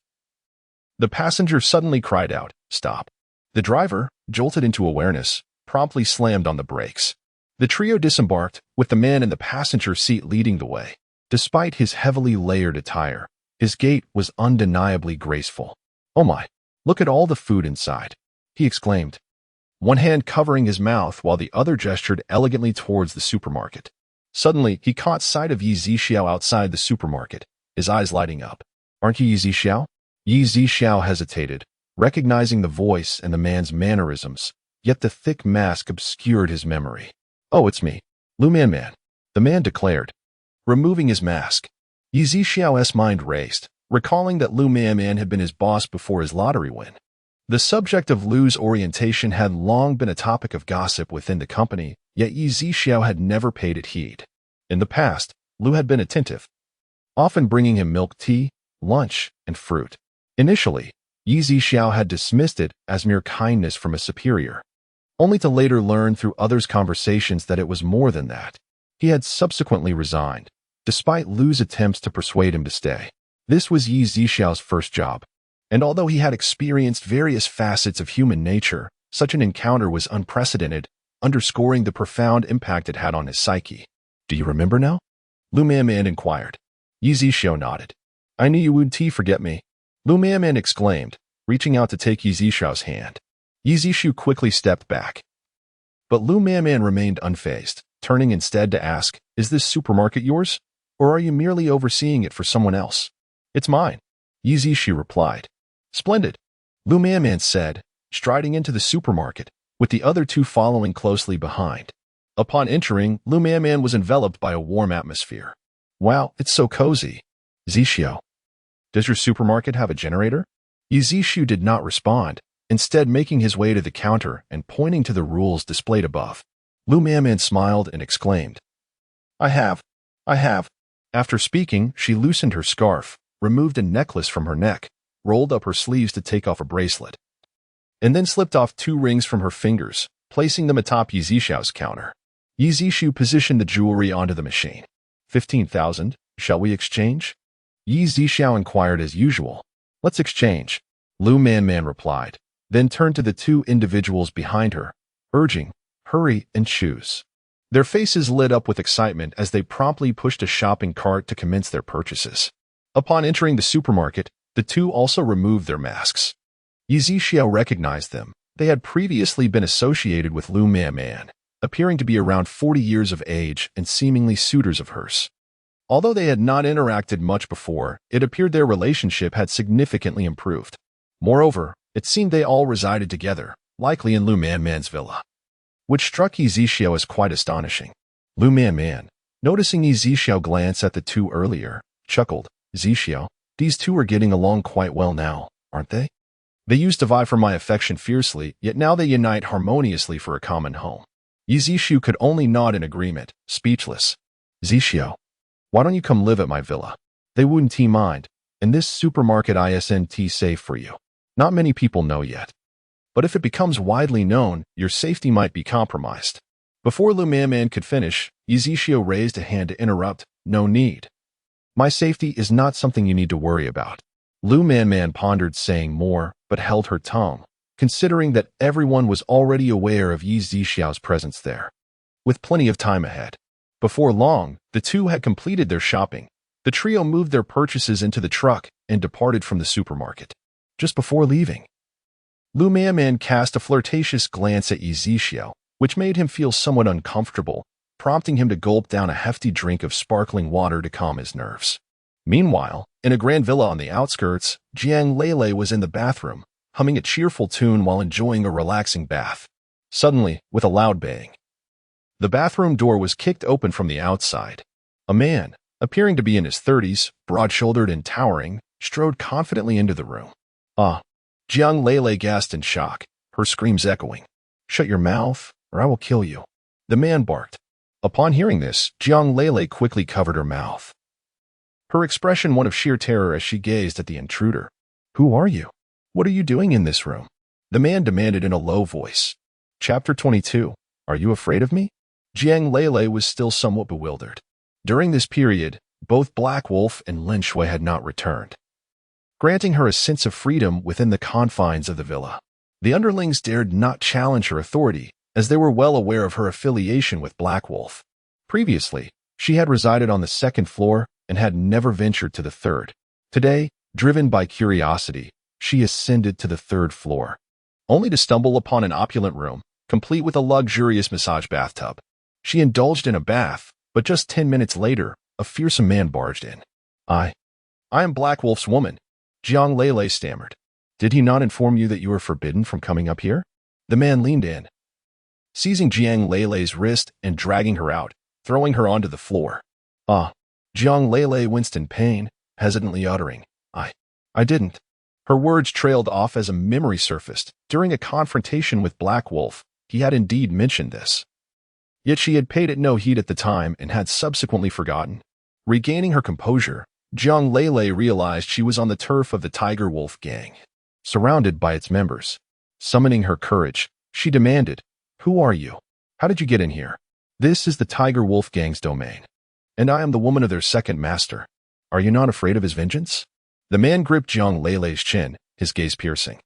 the passenger suddenly cried out, "Stop!" The driver, jolted into awareness, promptly slammed on the brakes. The trio disembarked, with the man in the passenger seat leading the way. Despite his heavily layered attire, his gait was undeniably graceful. "Oh my, look at all the food inside," he exclaimed, one hand covering his mouth while the other gestured elegantly towards the supermarket. Suddenly, he caught sight of Yi Zixiao outside the supermarket, his eyes lighting up. "Aren't you Yi Zixiao?" Yi Zixiao hesitated, recognizing the voice and the man's mannerisms, yet the thick mask obscured his memory. "Oh, it's me, Lu Man, the man declared, removing his mask. Yi Zixiao's mind raced, recalling that Lu Man had been his boss before his lottery win. The subject of Lu's orientation had long been a topic of gossip within the company, yet Yi Zixiao had never paid it heed. In the past, Lu had been attentive, often bringing him milk tea, lunch, and fruit. Initially, Yi Zixiao had dismissed it as mere kindness from a superior, only to later learn through others' conversations that it was more than that. He had subsequently resigned, despite Lu's attempts to persuade him to stay. This was Yi Zixiao's first job, and although he had experienced various facets of human nature, such an encounter was unprecedented, underscoring the profound impact it had on his psyche. "Do you remember now?" Lu Man inquired. Yi Zixiao nodded. "I knew you would forget me," Lu Man exclaimed, reaching out to take Yi Zixiao's hand. Yi Zixiao quickly stepped back, but Lu Man remained unfazed, turning instead to ask, "Is this supermarket yours, or are you merely overseeing it for someone else?" "It's mine," Yi Zixiao replied. "Splendid," Lu Man said, striding into the supermarket, with the other two following closely behind. Upon entering, Lu Man was enveloped by a warm atmosphere. "Wow, it's so cozy." "Zixiao, does your supermarket have a generator?" Yi Zixiao did not respond, instead making his way to the counter and pointing to the rules displayed above. Lu Man smiled and exclaimed, I have. After speaking, she loosened her scarf, removed a necklace from her neck, rolled up her sleeves to take off a bracelet, and then slipped off 2 rings from her fingers, placing them atop Yi Zixiao's counter. Yi Zixiao positioned the jewelry onto the machine. 15,000, shall we exchange? Yi Zixiao inquired as usual. "Let's exchange," Lu Man replied, then turned to the 2 individuals behind her, urging, "Hurry and choose." Their faces lit up with excitement as they promptly pushed a shopping cart to commence their purchases. Upon entering the supermarket, the 2 also removed their masks. Yi Zixiao recognized them. They had previously been associated with Lu Man, appearing to be around 40 years of age and seemingly suitors of hers. Although they had not interacted much before, it appeared their relationship had significantly improved. Moreover, it seemed they all resided together, likely in Lu Man's villa, which struck Yi Zixiao as quite astonishing. Lu Man, noticing Yi Zixiao glance at the 2 earlier, chuckled, "Zixiao, these 2 are getting along quite well now, aren't they?" They used to vie for my affection fiercely, yet now they unite harmoniously for a common home. Yi Zixu could only nod in agreement, speechless. Zixu, why don't you come live at my villa? They wouldn't mind, and this supermarket isn't safe for you. Not many people know yet. But if it becomes widely known, your safety might be compromised. Before Lu Man could finish, Yi Zixu raised a hand to interrupt. No need. My safety is not something you need to worry about. Lu Man pondered saying more, but held her tongue, considering that everyone was already aware of Yi Zixu's presence there. With plenty of time ahead. Before long, the two had completed their shopping. The trio moved their purchases into the truck and departed from the supermarket. Just before leaving, Lu Man cast a flirtatious glance at Yi Zixu, which made him feel somewhat uncomfortable, prompting him to gulp down a hefty drink of sparkling water to calm his nerves. Meanwhile, in a grand villa on the outskirts, Jiang Lele was in the bathroom, humming a cheerful tune while enjoying a relaxing bath. Suddenly, with a loud bang, the bathroom door was kicked open from the outside. A man, appearing to be in his 30s, broad-shouldered and towering, strode confidently into the room. Jiang Lele gasped in shock, her screams echoing. Shut your mouth, or I will kill you. The man barked. Upon hearing this, Jiang Lele quickly covered her mouth, her expression one of sheer terror as she gazed at the intruder. Who are you? What are you doing in this room? The man demanded in a low voice. Chapter 22. Are you afraid of me? Jiang Lele was still somewhat bewildered. During this period, both Black Wolf and Lin Shui had not returned, granting her a sense of freedom within the confines of the villa. The underlings dared not challenge her authority, as they were well aware of her affiliation with Black Wolf. Previously, she had resided on the second floor and had never ventured to the third. Today, driven by curiosity, she ascended to the third floor, only to stumble upon an opulent room, complete with a luxurious massage bathtub. She indulged in a bath, but just 10 minutes later, a fearsome man barged in. I am Black Wolf's woman, Jiang Lele stammered. Did he not inform you that you were forbidden from coming up here? The man leaned in, seizing Jiang Lele's wrist and dragging her out, throwing her onto the floor. Jiang Lele winced in pain, hesitantly uttering, I didn't. Her words trailed off as a memory surfaced. During a confrontation with Black Wolf, he had indeed mentioned this. Yet she had paid it no heed at the time and had subsequently forgotten. Regaining her composure, Jiang Lele realized she was on the turf of the Tiger Wolf gang, surrounded by its members. Summoning her courage, she demanded, Who are you? How did you get in here? This is the Tiger Wolf gang's domain, and I am the woman of their second master. Are you not afraid of his vengeance? The man gripped Jiang Lele's chin, his gaze piercing,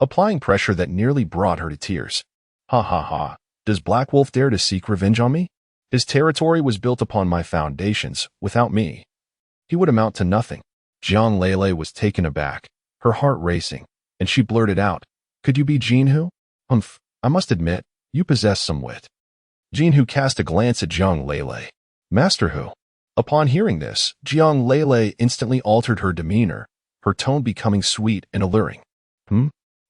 applying pressure that nearly brought her to tears. Ha. Does Black Wolf dare to seek revenge on me? His territory was built upon my foundations. Without me, he would amount to nothing. Jiang Lele was taken aback, her heart racing, and she blurted out, Could you be Jinhu? I must admit, you possess some wit. Jinhu cast a glance at Jiang Lele. Master Hu. Upon hearing this, Jiang Lele instantly altered her demeanor, her tone becoming sweet and alluring.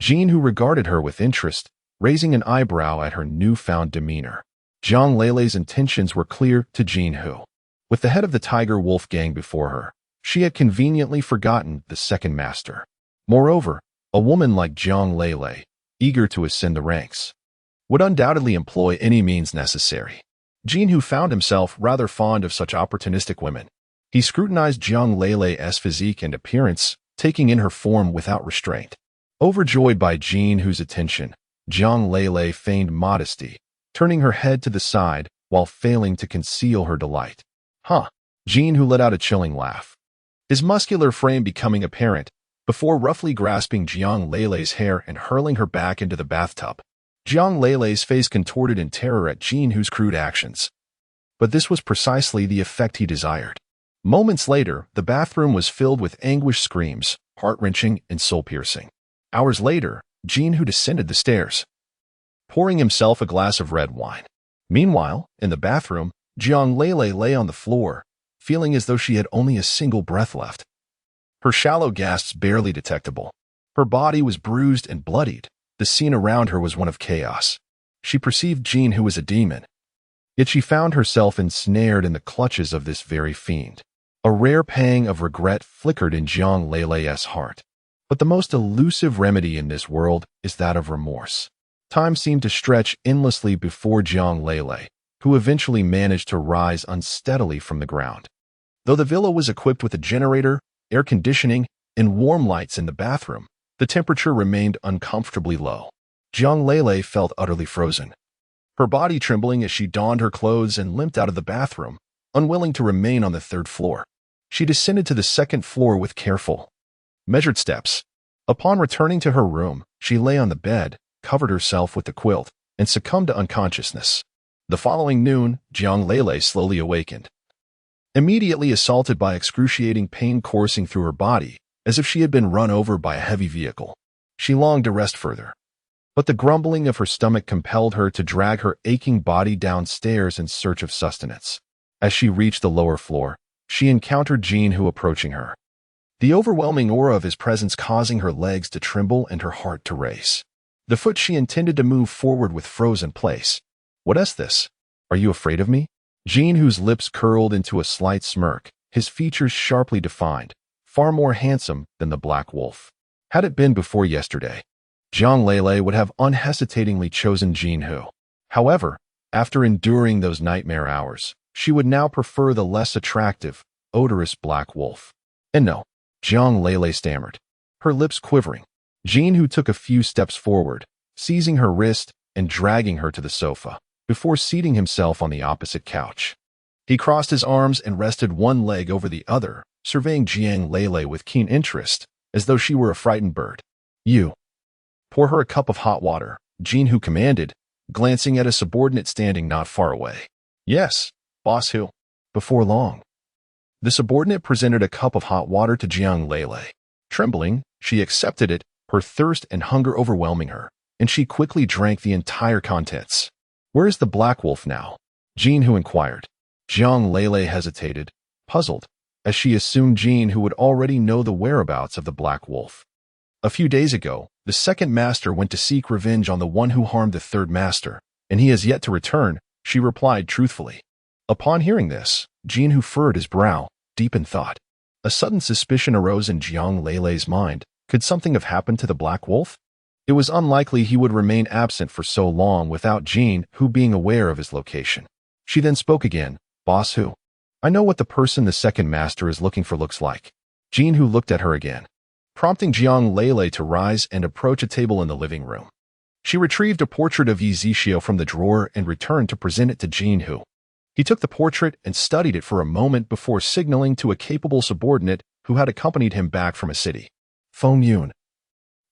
Jinhu regarded her with interest, raising an eyebrow at her newfound demeanor. Jiang Lele's intentions were clear to Jinhu. With the head of the Tiger Wolf gang before her, she had conveniently forgotten the second master. Moreover, a woman like Jiang Lele, eager to ascend the ranks, would undoubtedly employ any means necessary. Jinhu found himself rather fond of such opportunistic women. He scrutinized Jiang Lele's physique and appearance, taking in her form without restraint. Overjoyed by Jinhu's attention, Jiang Lele feigned modesty, turning her head to the side while failing to conceal her delight. Jinhu let out a chilling laugh, his muscular frame becoming apparent, before roughly grasping Jiang Lele's hair and hurling her back into the bathtub. Jiang Lele's face contorted in terror at Jinhu's crude actions. But this was precisely the effect he desired. Moments later, the bathroom was filled with anguished screams, heart-wrenching and soul-piercing. Hours later, Jinhu descended the stairs, pouring himself a glass of red wine. Meanwhile, in the bathroom, Jiang Lele lay on the floor, feeling as though she had only a single breath left. Her shallow gasps barely detectable. Her body was bruised and bloodied. The scene around her was one of chaos. She perceived Jinhu as a demon, yet she found herself ensnared in the clutches of this very fiend. A rare pang of regret flickered in Jiang Lele's heart. But the most elusive remedy in this world is that of remorse. Time seemed to stretch endlessly before Jiang Lele, who eventually managed to rise unsteadily from the ground. Though the villa was equipped with a generator, air conditioning, and warm lights in the bathroom, the temperature remained uncomfortably low. Jiang Lele felt utterly frozen, her body trembling as she donned her clothes and limped out of the bathroom, unwilling to remain on the third floor. She descended to the second floor with careful, measured steps. Upon returning to her room, she lay on the bed, covered herself with the quilt, and succumbed to unconsciousness. The following noon, Jiang Lele slowly awakened, immediately assaulted by excruciating pain coursing through her body, as if she had been run over by a heavy vehicle. She longed to rest further, but the grumbling of her stomach compelled her to drag her aching body downstairs in search of sustenance. As she reached the lower floor, she encountered Jean, who approaching her, the overwhelming aura of his presence causing her legs to tremble and her heart to race. The foot she intended to move forward with froze in place. "What is this? Are you afraid of me?" Jean, whose lips curled into a slight smirk, his features sharply defined, far more handsome than the Black Wolf. Had it been before yesterday, Jiang Lele would have unhesitatingly chosen Jean Hu. However, after enduring those nightmare hours, she would now prefer the less attractive, odorous Black Wolf. "And no," Jiang Lele stammered, her lips quivering. Jean Hu took a few steps forward, seizing her wrist and dragging her to the sofa, before seating himself on the opposite couch. He crossed his arms and rested one leg over the other, surveying Jiang Lele with keen interest, as though she were a frightened bird. "You. Pour her a cup of hot water," Jean Hu commanded, glancing at a subordinate standing not far away. "Yes, Boss Hu." Before long, the subordinate presented a cup of hot water to Jiang Lele. Trembling, she accepted it, her thirst and hunger overwhelming her, and she quickly drank the entire contents. "Where is the Black Wolf now?" Jean Hu inquired. Jiang Lele hesitated, puzzled, as she assumed Jean Hu would already know the whereabouts of the Black Wolf. "A few days ago, the second master went to seek revenge on the one who harmed the third master, and he has yet to return," she replied truthfully. Upon hearing this, Jean Hu furrowed his brow, deep in thought. A sudden suspicion arose in Jiang Lele's mind. Could something have happened to the Black Wolf? It was unlikely he would remain absent for so long without Jean Hu being aware of his location. She then spoke again. "Boss Hu, I know what the person the second master is looking for looks like." Jean Hu looked at her again, prompting Jiang Lele to rise and approach a table in the living room. She retrieved a portrait of Yi Zixio from the drawer and returned to present it to Jean Hu. He took the portrait and studied it for a moment before signaling to a capable subordinate who had accompanied him back from a city. "Feng Yun,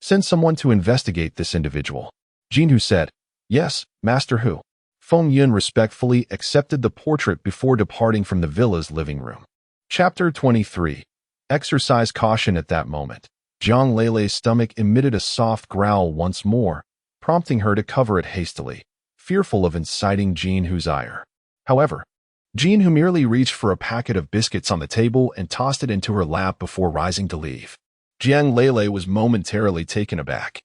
send someone to investigate this individual." Jean Hu said. "Yes, Master Hu." Feng Yun respectfully accepted the portrait before departing from the villa's living room. Chapter 23. Exercise caution. At that moment, Jiang Lele's stomach emitted a soft growl once more, prompting her to cover it hastily, fearful of inciting Jean Hu's ire. However, Jean Hu merely reached for a packet of biscuits on the table and tossed it into her lap before rising to leave. Jiang Lele was momentarily taken aback.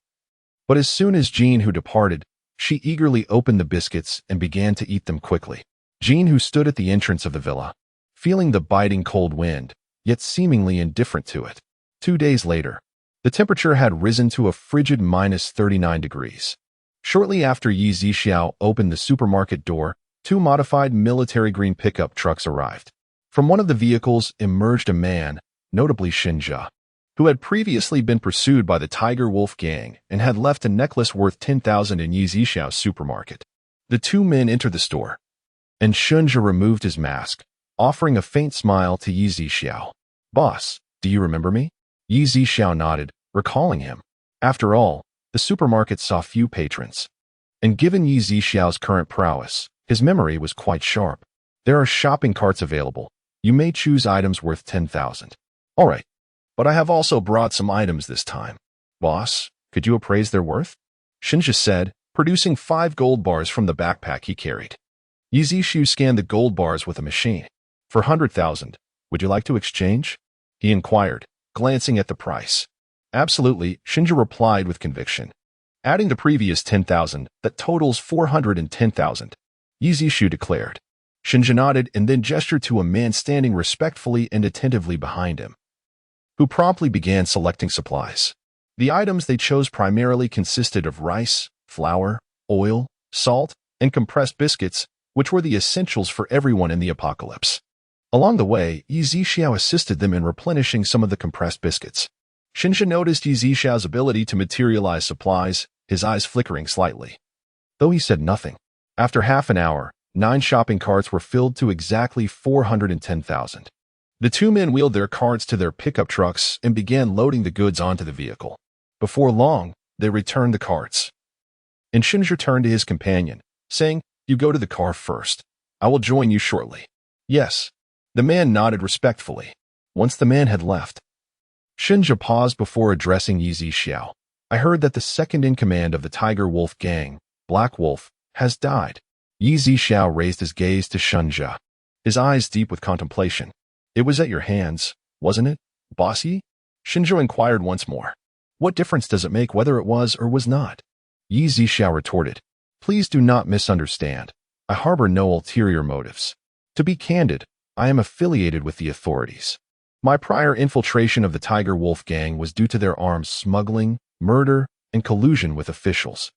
But as soon as Jean Hu departed, she eagerly opened the biscuits and began to eat them quickly. Jean Hu stood at the entrance of the villa, feeling the biting cold wind, yet seemingly indifferent to it. 2 days later, the temperature had risen to a frigid -39 degrees. Shortly after Yi Zixio opened the supermarket door, 2 modified military green pickup trucks arrived. From one of the vehicles emerged a man, notably Shinja, who had previously been pursued by the Tiger Wolf gang and had left a necklace worth 10,000 in Yi Zixio's supermarket. The 2 men entered the store, and Shinja removed his mask, offering a faint smile to Yi Zixio. "Boss, do you remember me?" Yi Zixio nodded, recalling him. After all, the supermarket saw few patrons, and given Yi Zixio's current prowess, his memory was quite sharp. "There are shopping carts available. You may choose items worth 10,000. "All right, but I have also brought some items this time. Boss, could you appraise their worth?" Shinja said, producing 5 gold bars from the backpack he carried. Yi Zixio scanned the gold bars with a machine. "For 100,000, would you like to exchange?" he inquired, glancing at the price. "Absolutely," Shinja replied with conviction. "Adding the previous 10,000, that totals 410,000. Yi Zixio declared. Shinja nodded and then gestured to a man standing respectfully and attentively behind him. who promptly began selecting supplies. The items they chose primarily consisted of rice, flour, oil, salt, and compressed biscuits, which were the essentials for everyone in the apocalypse. Along the way, Yi Zixiao assisted them in replenishing some of the compressed biscuits. Shinja noticed Yi Zixiao's ability to materialize supplies, his eyes flickering slightly. Though he said nothing. After half an hour, 9 shopping carts were filled to exactly 410,000. The 2 men wheeled their carts to their pickup trucks and began loading the goods onto the vehicle. Before long, they returned the carts. And Shinja turned to his companion, saying, "You go to the car first. I will join you shortly." "Yes." The man nodded respectfully. Once the man had left, Shinja paused before addressing Yi Zixiao. "I heard that the second-in-command of the Tiger Wolf gang, Black Wolf, has died." Yi Zixiao raised his gaze to Shinja, his eyes deep with contemplation. "It was at your hands, wasn't it, boss Yi?" Shinja inquired once more. "What difference does it make whether it was or was not?" Yi Zixiao retorted. "Please do not misunderstand. I harbor no ulterior motives. To be candid, I am affiliated with the authorities. My prior infiltration of the Tiger Wolf gang was due to their arms smuggling, murder, and collusion with officials.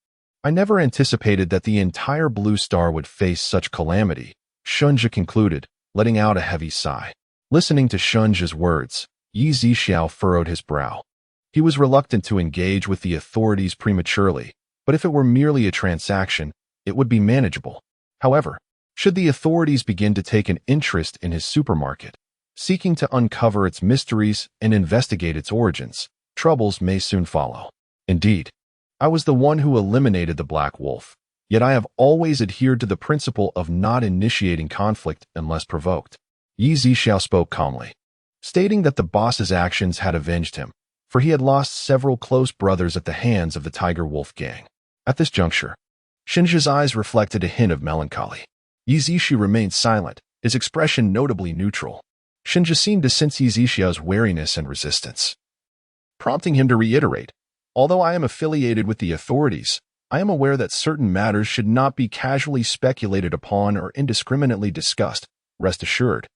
I never anticipated that the entire Blue Star would face such calamity," Shinja concluded, letting out a heavy sigh. Listening to Shinja's words, Yi Zixiao furrowed his brow. He was reluctant to engage with the authorities prematurely, but if it were merely a transaction, it would be manageable. However, should the authorities begin to take an interest in his supermarket, seeking to uncover its mysteries and investigate its origins, troubles may soon follow. Indeed, I was the one who eliminated the Black Wolf, yet I have always adhered to the principle of not initiating conflict unless provoked. Yi Zixiao spoke calmly, stating that the boss's actions had avenged him, for he had lost several close brothers at the hands of the Tiger Wolf gang. At this juncture, Shinja's eyes reflected a hint of melancholy. Yi Zixiao remained silent, his expression notably neutral. Shinja seemed to sense Yi Zixiao's wariness and resistance, prompting him to reiterate, "Although I am affiliated with the authorities, I am aware that certain matters should not be casually speculated upon or indiscriminately discussed. Rest assured,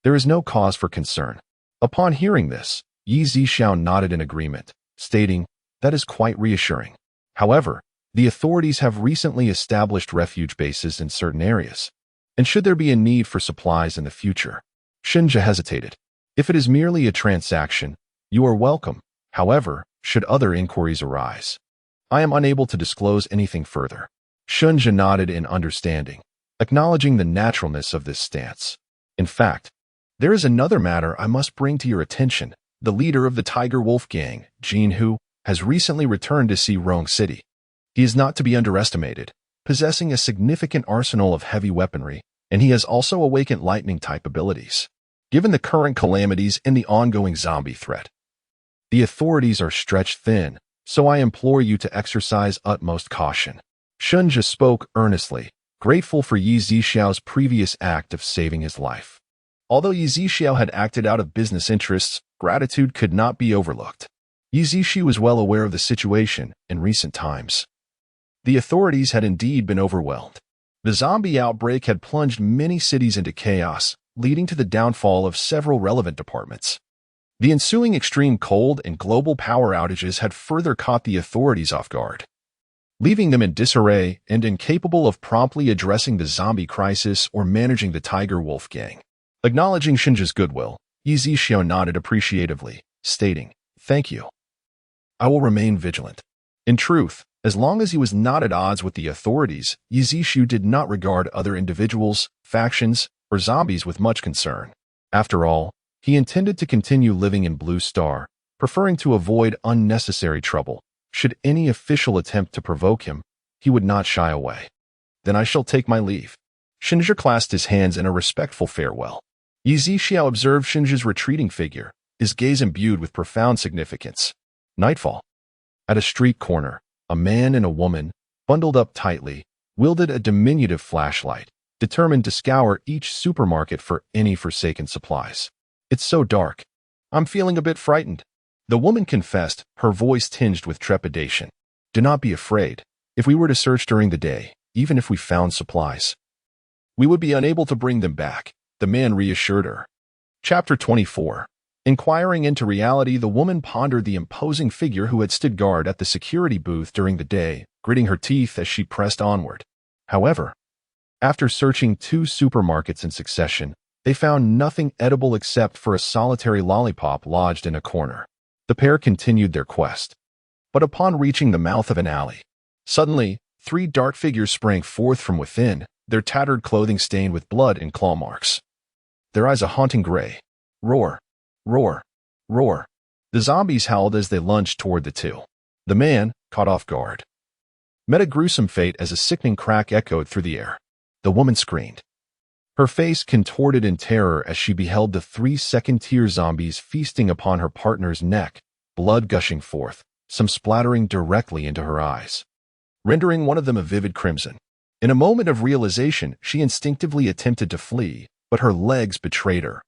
there is no cause for concern." Upon hearing this, Yi Zixiao nodded in agreement, stating, "That is quite reassuring. However, the authorities have recently established refuge bases in certain areas, and should there be a need for supplies in the future." Shinja hesitated. "If it is merely a transaction, you are welcome. However, should other inquiries arise, I am unable to disclose anything further." Shinja nodded in understanding, acknowledging the naturalness of this stance. "In fact, there is another matter I must bring to your attention. The leader of the Tiger Wolf gang, Jin Hu, has recently returned to Xirong City. He is not to be underestimated, possessing a significant arsenal of heavy weaponry, and he has also awakened lightning-type abilities. Given the current calamities and the ongoing zombie threat, the authorities are stretched thin, so I implore you to exercise utmost caution." Shinja spoke earnestly, grateful for Yi Zixiao's previous act of saving his life. Although Yi Zixiao had acted out of business interests, gratitude could not be overlooked. Yi Zixiao was well aware of the situation in recent times. The authorities had indeed been overwhelmed. The zombie outbreak had plunged many cities into chaos, leading to the downfall of several relevant departments. The ensuing extreme cold and global power outages had further caught the authorities off guard, leaving them in disarray and incapable of promptly addressing the zombie crisis or managing the Tiger Wolf gang. Acknowledging Shinja's goodwill, Yi Zixiao nodded appreciatively, stating, "Thank you. I will remain vigilant." In truth, as long as he was not at odds with the authorities, Yi Zixiao did not regard other individuals, factions, or zombies with much concern. After all, he intended to continue living in Blue Star, preferring to avoid unnecessary trouble. Should any official attempt to provoke him, he would not shy away. "Then I shall take my leave." Shinja clasped his hands in a respectful farewell. Yi Zixiao observed Shinja's retreating figure, his gaze imbued with profound significance. Nightfall. At a street corner, a man and a woman, bundled up tightly, wielded a diminutive flashlight, determined to scour each supermarket for any forsaken supplies. "It's so dark. I'm feeling a bit frightened," the woman confessed, her voice tinged with trepidation. "Do not be afraid. If we were to search during the day, even if we found supplies, we would be unable to bring them back," the man reassured her. Chapter 24. Inquiring into reality, the woman pondered the imposing figure who had stood guard at the security booth during the day, gritting her teeth as she pressed onward. However, after searching 2 supermarkets in succession, they found nothing edible except for a solitary lollipop lodged in a corner. The pair continued their quest. But upon reaching the mouth of an alley, suddenly, 3 dark figures sprang forth from within, their tattered clothing stained with blood and claw marks. Their eyes a haunting gray. Roar, roar, roar. The zombies howled as they lunged toward the 2. The man, caught off guard, met a gruesome fate as a sickening crack echoed through the air. The woman screamed. Her face contorted in terror as she beheld the 3 second-tier zombies feasting upon her partner's neck, blood gushing forth, some splattering directly into her eyes, rendering one of them a vivid crimson. In a moment of realization, she instinctively attempted to flee, but her legs betrayed her,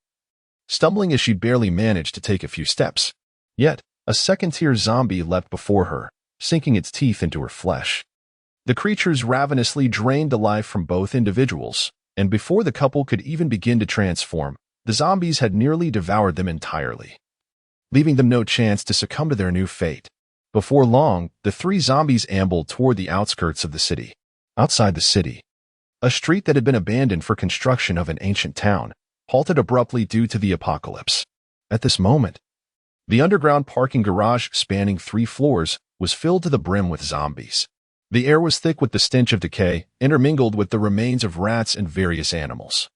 stumbling as she barely managed to take a few steps. Yet, a second-tier zombie leapt before her, sinking its teeth into her flesh. The creatures ravenously drained the life from both individuals, and before the couple could even begin to transform, the zombies had nearly devoured them entirely, leaving them no chance to succumb to their new fate. Before long, the 3 zombies ambled toward the outskirts of the city. Outside the city, a street that had been abandoned for construction of an ancient town halted abruptly due to the apocalypse. At this moment, the underground parking garage spanning 3 floors was filled to the brim with zombies. The air was thick with the stench of decay, intermingled with the remains of rats and various animals.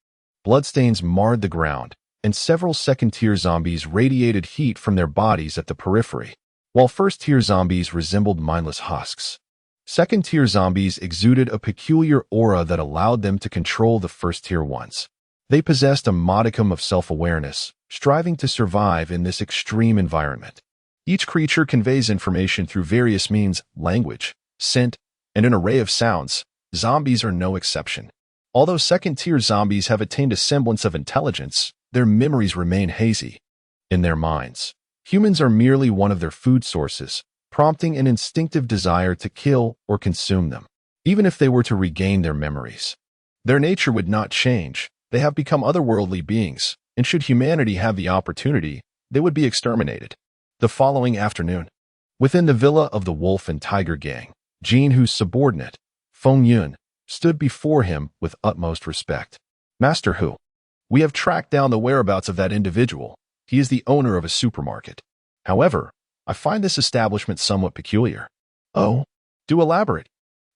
Bloodstains marred the ground, and several second-tier zombies radiated heat from their bodies at the periphery, while first-tier zombies resembled mindless husks. Second-tier zombies exuded a peculiar aura that allowed them to control the first-tier ones. They possessed a modicum of self-awareness, striving to survive in this extreme environment. Each creature conveys information through various means: language, scent, and an array of sounds. Zombies are no exception. Although second-tier zombies have attained a semblance of intelligence, their memories remain hazy. In their minds, humans are merely one of their food sources, prompting an instinctive desire to kill or consume them. Even if they were to regain their memories, their nature would not change. They have become otherworldly beings, and should humanity have the opportunity, they would be exterminated. The following afternoon, within the villa of the Wolf and Tiger Gang, Jin-Hoo's subordinate, Feng Yun, stood before him with utmost respect. "Master Hu, we have tracked down the whereabouts of that individual. He is the owner of a supermarket. However, I find this establishment somewhat peculiar." "Oh, do elaborate."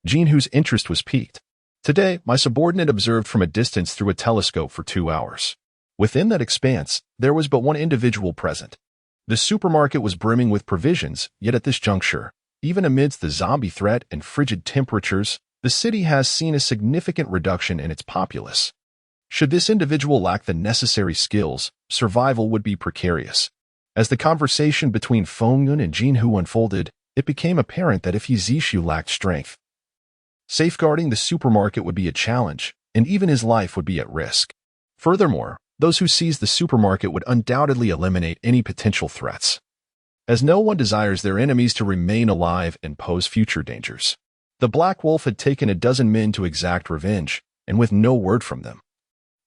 Jin-Hoo's interest was piqued. "Today, my subordinate observed from a distance through a telescope for 2 hours. Within that expanse, there was but one individual present. The supermarket was brimming with provisions, yet at this juncture, even amidst the zombie threat and frigid temperatures, the city has seen a significant reduction in its populace. Should this individual lack the necessary skills, survival would be precarious." As the conversation between Feng Yun and Jin-Hoo unfolded, it became apparent that if Zishu lacked strength, safeguarding the supermarket would be a challenge, and even his life would be at risk. Furthermore, those who seized the supermarket would undoubtedly eliminate any potential threats, as no one desires their enemies to remain alive and pose future dangers. The Black Wolf had taken a dozen men to exact revenge, and with no word from them,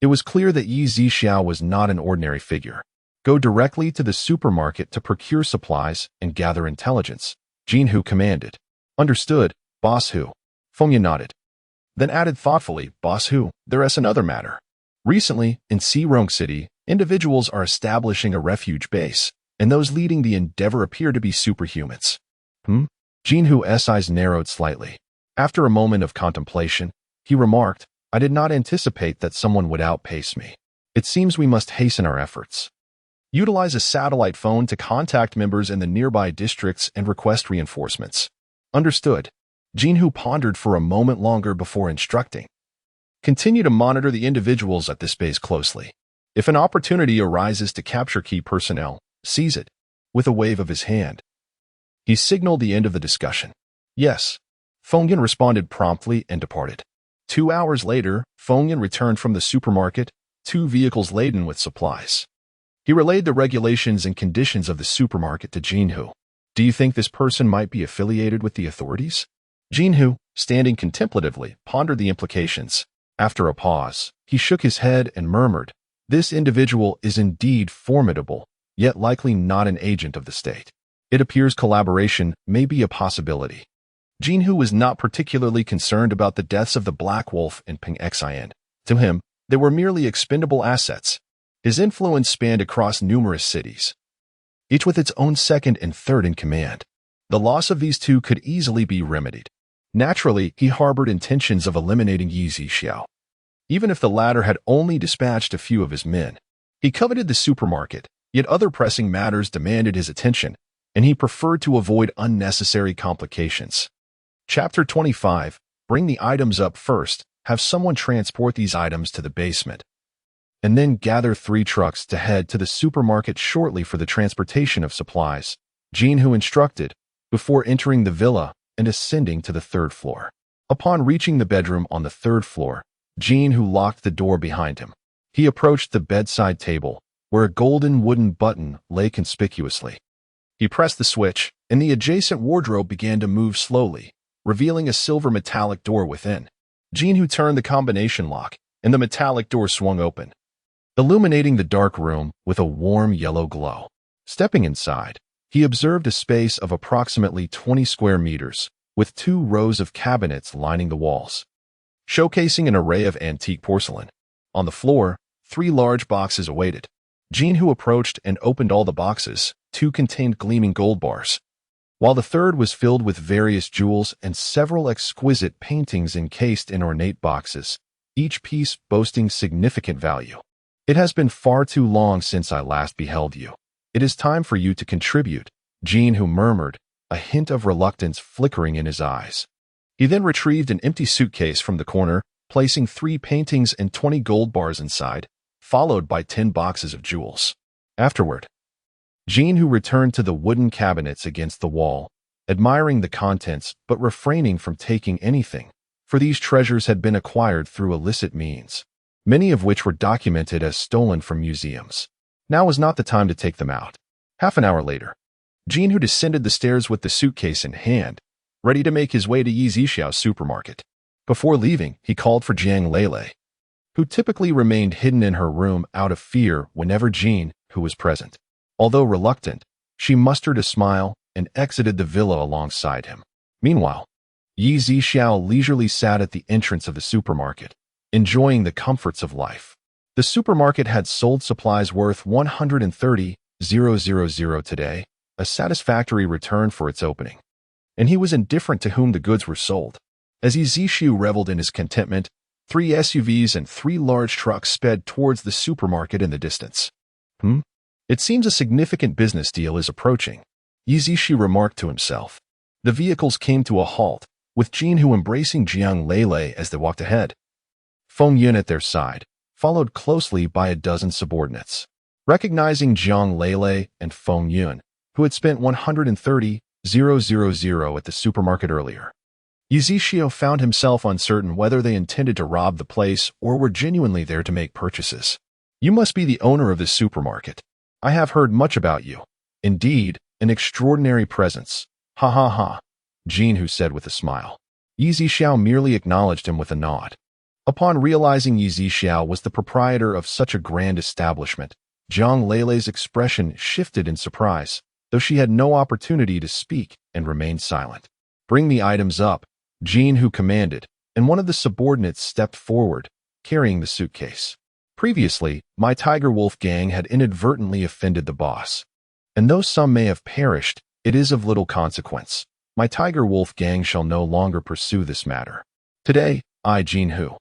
it was clear that Yi Zixiao was not an ordinary figure. "Go directly to the supermarket to procure supplies and gather intelligence," Jin-Hoo commanded. "Understood, Boss Hu." Feng Yun nodded, then added thoughtfully, "Boss Hu, there is another matter. Recently, in Xirong City, individuals are establishing a refuge base, and those leading the endeavor appear to be superhumans." Jin-Hoo's eyes narrowed slightly. After a moment of contemplation, he remarked, "I did not anticipate that someone would outpace me. It seems we must hasten our efforts. Utilize a satellite phone to contact members in the nearby districts and request reinforcements." "Understood." Jin-Hoo pondered for a moment longer before instructing, "Continue to monitor the individuals at this base closely. If an opportunity arises to capture key personnel, seize it." With a wave of his hand, he signaled the end of the discussion. "Yes." Feng Yun responded promptly and departed. 2 hours later, Feng Yun returned from the supermarket, 2 vehicles laden with supplies. He relayed the regulations and conditions of the supermarket to Jin-Hoo. "Do you think this person might be affiliated with the authorities?" Jin-Hoo, standing contemplatively, pondered the implications. After a pause, he shook his head and murmured, "This individual is indeed formidable, yet likely not an agent of the state. It appears collaboration may be a possibility. Jinhu was not particularly concerned about the deaths of the Black Wolf and Ping Xian. To him, they were merely expendable assets. His influence spanned across numerous cities, each with its own second and third in command. The loss of these two could easily be remedied. Naturally, he harbored intentions of eliminating Yi Zixiao. Even if the latter had only dispatched a few of his men, he coveted the supermarket, yet other pressing matters demanded his attention, and he preferred to avoid unnecessary complications. Chapter 25. Bring the items up first, have someone transport these items to the basement, and then gather 3 trucks to head to the supermarket shortly for the transportation of supplies, Jinhu instructed, before entering the villa and ascending to the 3rd floor. Upon reaching the bedroom on the 3rd floor, Jinhu locked the door behind him. He approached the bedside table, where a golden wooden button lay conspicuously. He pressed the switch, and the adjacent wardrobe began to move slowly, revealing a silver metallic door within. Jinhu turned the combination lock, and the metallic door swung open, illuminating the dark room with a warm yellow glow. Stepping inside, he observed a space of approximately 20 square meters, with 2 rows of cabinets lining the walls, showcasing an array of antique porcelain. On the floor, 3 large boxes awaited. Jinhu approached and opened all the boxes. 2 contained gleaming gold bars, while the 3rd was filled with various jewels and several exquisite paintings encased in ornate boxes, each piece boasting significant value. It has been far too long since I last beheld you. It is time for you to contribute, Jinhu murmured, a hint of reluctance flickering in his eyes. He then retrieved an empty suitcase from the corner, placing 3 paintings and 20 gold bars inside, followed by 10 boxes of jewels. Afterward, Jinhu returned to the wooden cabinets against the wall, admiring the contents but refraining from taking anything, for these treasures had been acquired through illicit means, many of which were documented as stolen from museums. Now was not the time to take them out. Half an hour later, Jinhu descended the stairs with the suitcase in hand, ready to make his way to Yi Zixiao's supermarket. Before leaving, he called for Jiang Lele, who typically remained hidden in her room out of fear whenever Jinhu was present. Although reluctant, she mustered a smile and exited the villa alongside him. Meanwhile, Yi Zixiao leisurely sat at the entrance of the supermarket, enjoying the comforts of life. The supermarket had sold supplies worth 130,000 today, a satisfactory return for its opening, and he was indifferent to whom the goods were sold. As Yi Zixiao reveled in his contentment, 3 SUVs and 3 large trucks sped towards the supermarket in the distance. It seems a significant business deal is approaching, Yi Zixiao remarked to himself. The vehicles came to a halt, with Jinhu embracing Jiang Lele as they walked ahead. Feng Yun at their side, followed closely by a dozen subordinates. Recognizing Jiang Lele and Feng Yun, who had spent 130,000 at the supermarket earlier, Yi Zixiao found himself uncertain whether they intended to rob the place or were genuinely there to make purchases. You must be the owner of this supermarket. I have heard much about you. Indeed, an extraordinary presence. Ha ha ha, Jinhu said with a smile. Yi Zixiao merely acknowledged him with a nod. Upon realizing Yi Zixiao was the proprietor of such a grand establishment, Jiang Lele's expression shifted in surprise, though she had no opportunity to speak and remained silent. Bring the items up, Jinhu commanded, and one of the subordinates stepped forward, carrying the suitcase. Previously, my Tiger Wolf gang had inadvertently offended the boss, and though some may have perished, it is of little consequence. My Tiger Wolf gang shall no longer pursue this matter. Today, I, Jinhu,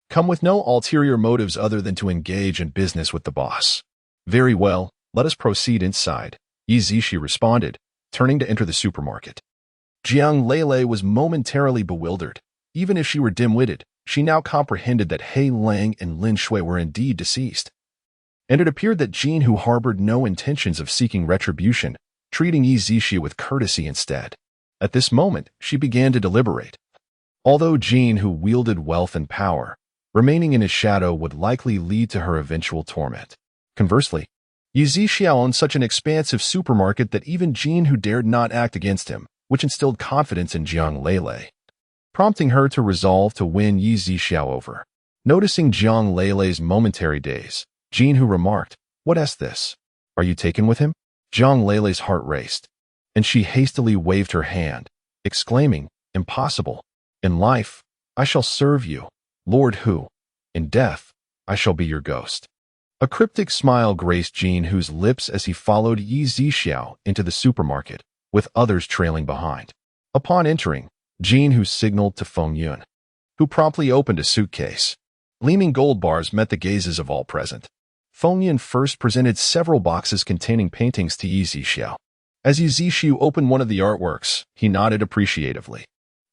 come with no ulterior motives other than to engage in business with the boss. Very well, let us proceed inside, Yi Zixiao responded, turning to enter the supermarket. Jiang Lele was momentarily bewildered. Even if she were dim-witted, she now comprehended that He Lang and Lin Shui were indeed deceased. And it appeared that Jinhu harbored no intentions of seeking retribution, treating Yi Zixiao with courtesy instead. At this moment, she began to deliberate. Although Jinhu wielded wealth and power, remaining in his shadow would likely lead to her eventual torment. Conversely, Yi Zixiao owned such an expansive supermarket that even Jinhu dared not act against him, which instilled confidence in Jiang Lele, prompting her to resolve to win Yi Zixiao over. Noticing Jiang Lele's momentary daze, Jinhu remarked, "What is this? Are you taken with him? Zhang Leilei's heart raced, and she hastily waved her hand, exclaiming, Impossible. In life, I shall serve you, Lord Hu. In death, I shall be your ghost. A cryptic smile graced Jin Hu's lips as he followed Yi Zixiao into the supermarket, with others trailing behind. Upon entering, Jin Hu signaled to Feng Yun, who promptly opened a suitcase. Gleaming gold bars met the gazes of all present. Feng Yun first presented several boxes containing paintings to Yi Zixiao. As Yi Zixiao opened one of the artworks, he nodded appreciatively.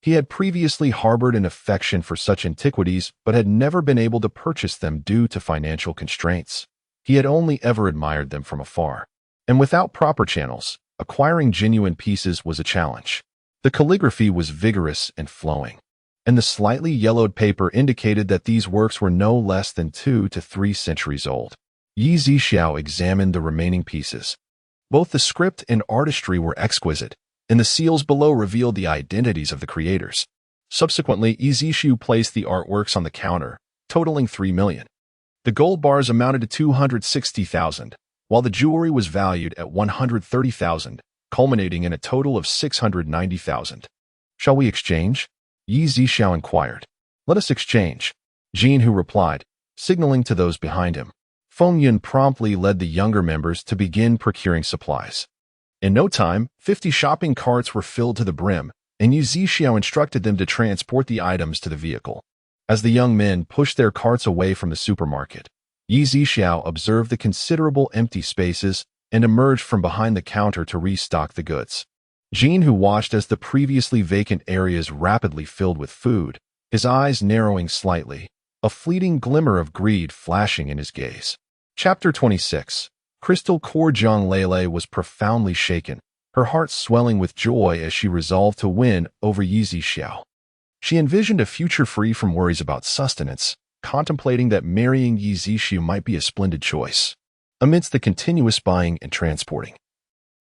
He had previously harbored an affection for such antiquities but had never been able to purchase them due to financial constraints. He had only ever admired them from afar. And without proper channels, acquiring genuine pieces was a challenge. The calligraphy was vigorous and flowing, and the slightly yellowed paper indicated that these works were no less than 2 to 3 centuries old. Yi Zixiao examined the remaining pieces. Both the script and artistry were exquisite, and the seals below revealed the identities of the creators. Subsequently, Yi Zixiao placed the artworks on the counter, totaling 3 million. The gold bars amounted to 260,000, while the jewelry was valued at 130,000, culminating in a total of 690,000. Shall we exchange? Yi Zixiao inquired. Let us exchange, Jin Hu replied, signaling to those behind him. Feng Yun promptly led the younger members to begin procuring supplies. In no time, 50 shopping carts were filled to the brim, and Yi Zixiao instructed them to transport the items to the vehicle. As the young men pushed their carts away from the supermarket, Yi Zixiao observed the considerable empty spaces and emerged from behind the counter to restock the goods. Jin Hu watched as the previously vacant areas rapidly filled with food, his eyes narrowing slightly, a fleeting glimmer of greed flashing in his gaze. Chapter 26. Crystal Core. Zhang Leilei was profoundly shaken, her heart swelling with joy as she resolved to win over Yi Zixiao. She envisioned a future free from worries about sustenance, contemplating that marrying Yi Zixiao might be a splendid choice. Amidst the continuous buying and transporting,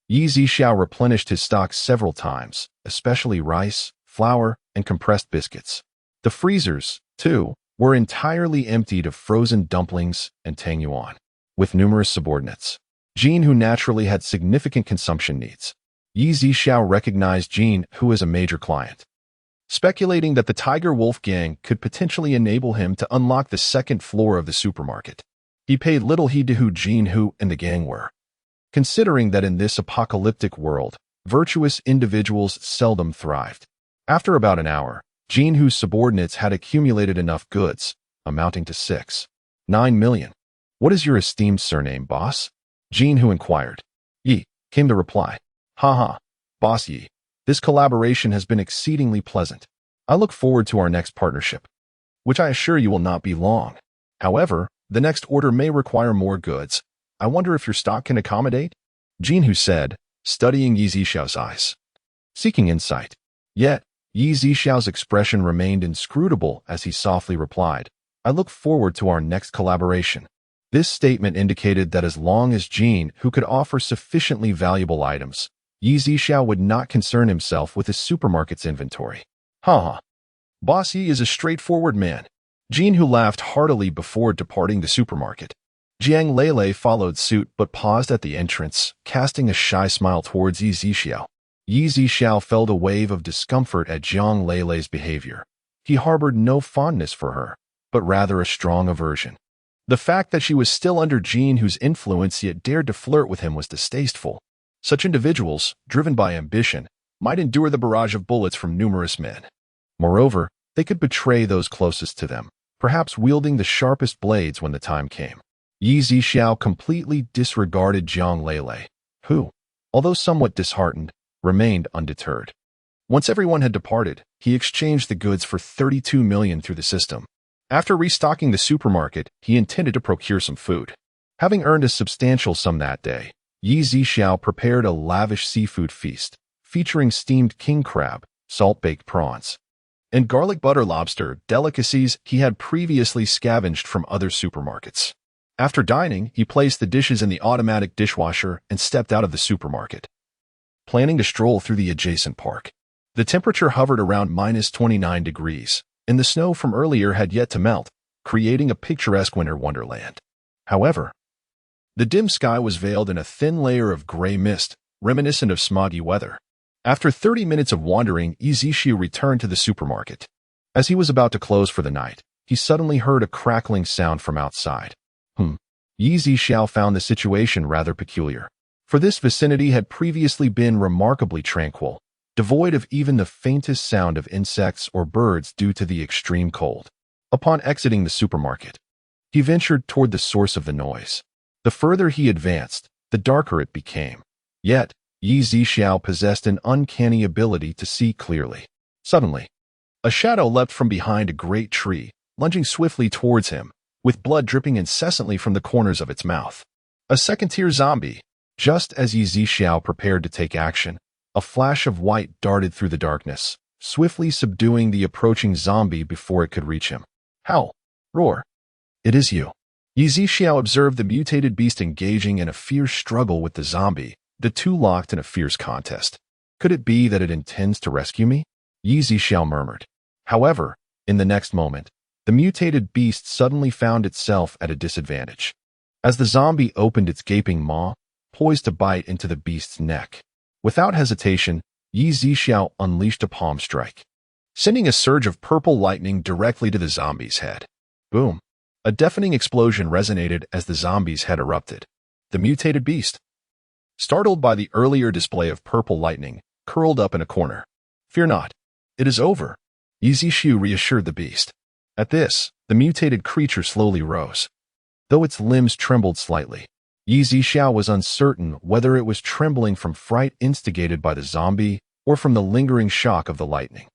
Yi Zixiao replenished his stock several times, especially rice, flour, and compressed biscuits. The freezers, too, were entirely emptied of frozen dumplings and tangyuan. With numerous subordinates, Jin Hu naturally had significant consumption needs. Yi Zixiao recognized Jin Hu as a major client, speculating that the Tiger Wolf gang could potentially enable him to unlock the second floor of the supermarket. He paid little heed to who Jin Hu and the gang were, considering that in this apocalyptic world, virtuous individuals seldom thrived. After about an hour, Jin Hu's subordinates had accumulated enough goods, amounting to 6.9 million. What is your esteemed surname, boss? Jin Hu inquired. Yi, came the reply. Haha, boss Yi. This collaboration has been exceedingly pleasant. I look forward to our next partnership, which I assure you will not be long. However, the next order may require more goods. I wonder if your stock can accommodate? Jin Hu said, studying Yi Zixiao's eyes, seeking insight. Yet, Yi Zixiao's expression remained inscrutable as he softly replied, I look forward to our next collaboration. This statement indicated that as long as Jin Hu could offer sufficiently valuable items, Yi Zixiao would not concern himself with his supermarket's inventory. Haha. Boss Yi is a straightforward man. Jin Hu laughed heartily before departing the supermarket. Zhang Leilei followed suit but paused at the entrance, casting a shy smile towards Yi Zixiao. Yi Zixiao felt a wave of discomfort at Zhang Leilei's behavior. He harbored no fondness for her, but rather a strong aversion. The fact that she was still under Jin Hu's influence yet dared to flirt with him was distasteful. Such individuals, driven by ambition, might endure the barrage of bullets from numerous men. Moreover, they could betray those closest to them, perhaps wielding the sharpest blades when the time came. Yi Zixiao completely disregarded Zhang Leilei, who, although somewhat disheartened, remained undeterred. Once everyone had departed, he exchanged the goods for 32 million through the system. After restocking the supermarket, he intended to procure some food. Having earned a substantial sum that day, Yi Zixiao prepared a lavish seafood feast, featuring steamed king crab, salt-baked prawns, and garlic butter lobster, delicacies he had previously scavenged from other supermarkets. After dining, he placed the dishes in the automatic dishwasher and stepped out of the supermarket, planning to stroll through the adjacent park. The temperature hovered around -29 degrees, and the snow from earlier had yet to melt, creating a picturesque winter wonderland. However, The dim sky was veiled in a thin layer of gray mist, reminiscent of smoggy weather. After 30 minutes of wandering, Yizishu returned to the supermarket. As he was about to close for the night, he suddenly heard a crackling sound from outside. Yizishu found the situation rather peculiar, for this vicinity had previously been remarkably tranquil, devoid of even the faintest sound of insects or birds due to the extreme cold. Upon exiting the supermarket, he ventured toward the source of the noise. The further he advanced, the darker it became. Yet, Yizishu possessed an uncanny ability to see clearly. Suddenly, a shadow leapt from behind a great tree, lunging swiftly towards him, with blood dripping incessantly from the corners of its mouth. A second-tier zombie. Just as Yizishu prepared to take action, a flash of white darted through the darkness, swiftly subduing the approaching zombie before it could reach him. Howl! Roar! It is you. Yizishu observed the mutated beast engaging in a fierce struggle with the zombie, the two locked in a fierce contest. Could it be that it intends to rescue me? Yizishu murmured. However, in the next moment, the mutated beast suddenly found itself at a disadvantage. As the zombie opened its gaping maw, poised to bite into the beast's neck. Without hesitation, Yizishu unleashed a palm strike, sending a surge of purple lightning directly to the zombie's head. Boom! A deafening explosion resonated as the zombie's head erupted. The mutated beast, startled by the earlier display of purple lightning, curled up in a corner. Fear not. It is over. Yizishu reassured the beast. At this, the mutated creature slowly rose, though its limbs trembled slightly. Yizishu was uncertain whether it was trembling from fright instigated by the zombie or from the lingering shock of the lightning.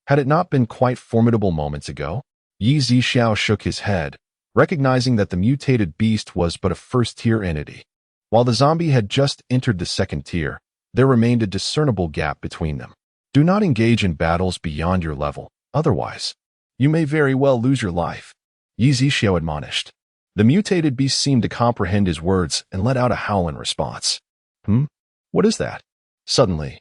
Had it not been quite formidable moments ago? Yizishu shook his head, recognizing that the mutated beast was but a first-tier entity. While the zombie had just entered the second tier, there remained a discernible gap between them. Do not engage in battles beyond your level, otherwise, you may very well lose your life, Yizishu admonished. The mutated beast seemed to comprehend his words and let out a howl in response. What is that? Suddenly,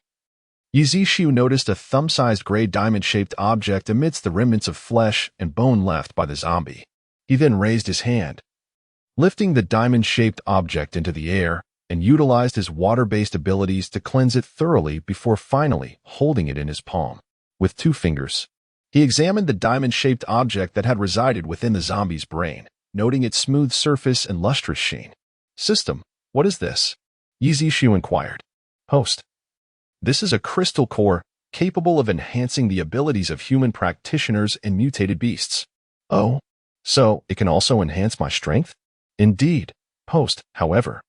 Yizishu noticed a thumb-sized gray diamond-shaped object amidst the remnants of flesh and bone left by the zombie. He then raised his hand, lifting the diamond-shaped object into the air, and utilized his water-based abilities to cleanse it thoroughly before finally holding it in his palm. With 2 fingers, he examined the diamond-shaped object that had resided within the zombie's brain, noting its smooth surface and lustrous sheen. System, what is this? Yizishu inquired. Host. This is a crystal core capable of enhancing the abilities of human practitioners and mutated beasts. Oh, so it can also enhance my strength? Indeed. Host, however,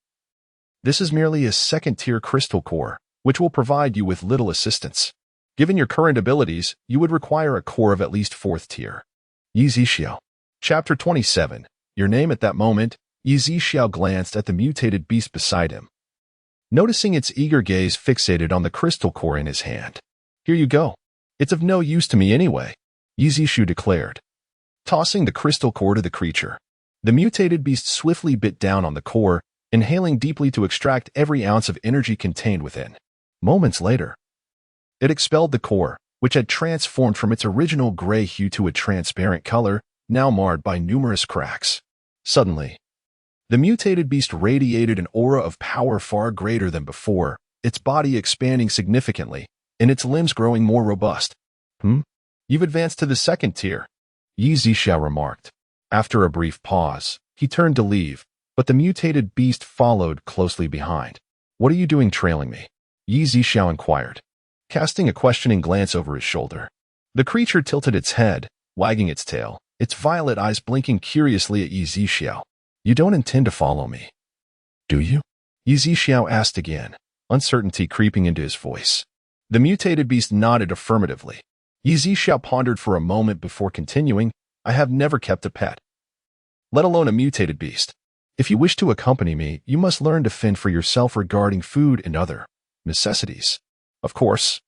this is merely a second-tier crystal core, which will provide you with little assistance. Given your current abilities, you would require a core of at least 4th tier. Yizishu. Chapter 27. Your name. At that moment, Yizishu glanced at the mutated beast beside him, noticing its eager gaze fixated on the crystal core in his hand. Here you go. It's of no use to me anyway, Yizishu declared, tossing the crystal core to the creature. The mutated beast swiftly bit down on the core, inhaling deeply to extract every ounce of energy contained within. Moments later, it expelled the core, which had transformed from its original gray hue to a transparent color, now marred by numerous cracks. Suddenly, the mutated beast radiated an aura of power far greater than before, its body expanding significantly, and its limbs growing more robust. You've advanced to the second tier, Yizishu remarked. After a brief pause, he turned to leave, but the mutated beast followed closely behind. What are you doing trailing me? Yizishu inquired, casting a questioning glance over his shoulder. The creature tilted its head, wagging its tail, its violet eyes blinking curiously at Yizishu. You don't intend to follow me, do you? Yizishu asked again, uncertainty creeping into his voice. The mutated beast nodded affirmatively. Yizishu pondered for a moment before continuing, I have never kept a pet, let alone a mutated beast. If you wish to accompany me, you must learn to fend for yourself regarding food and other necessities. Of course,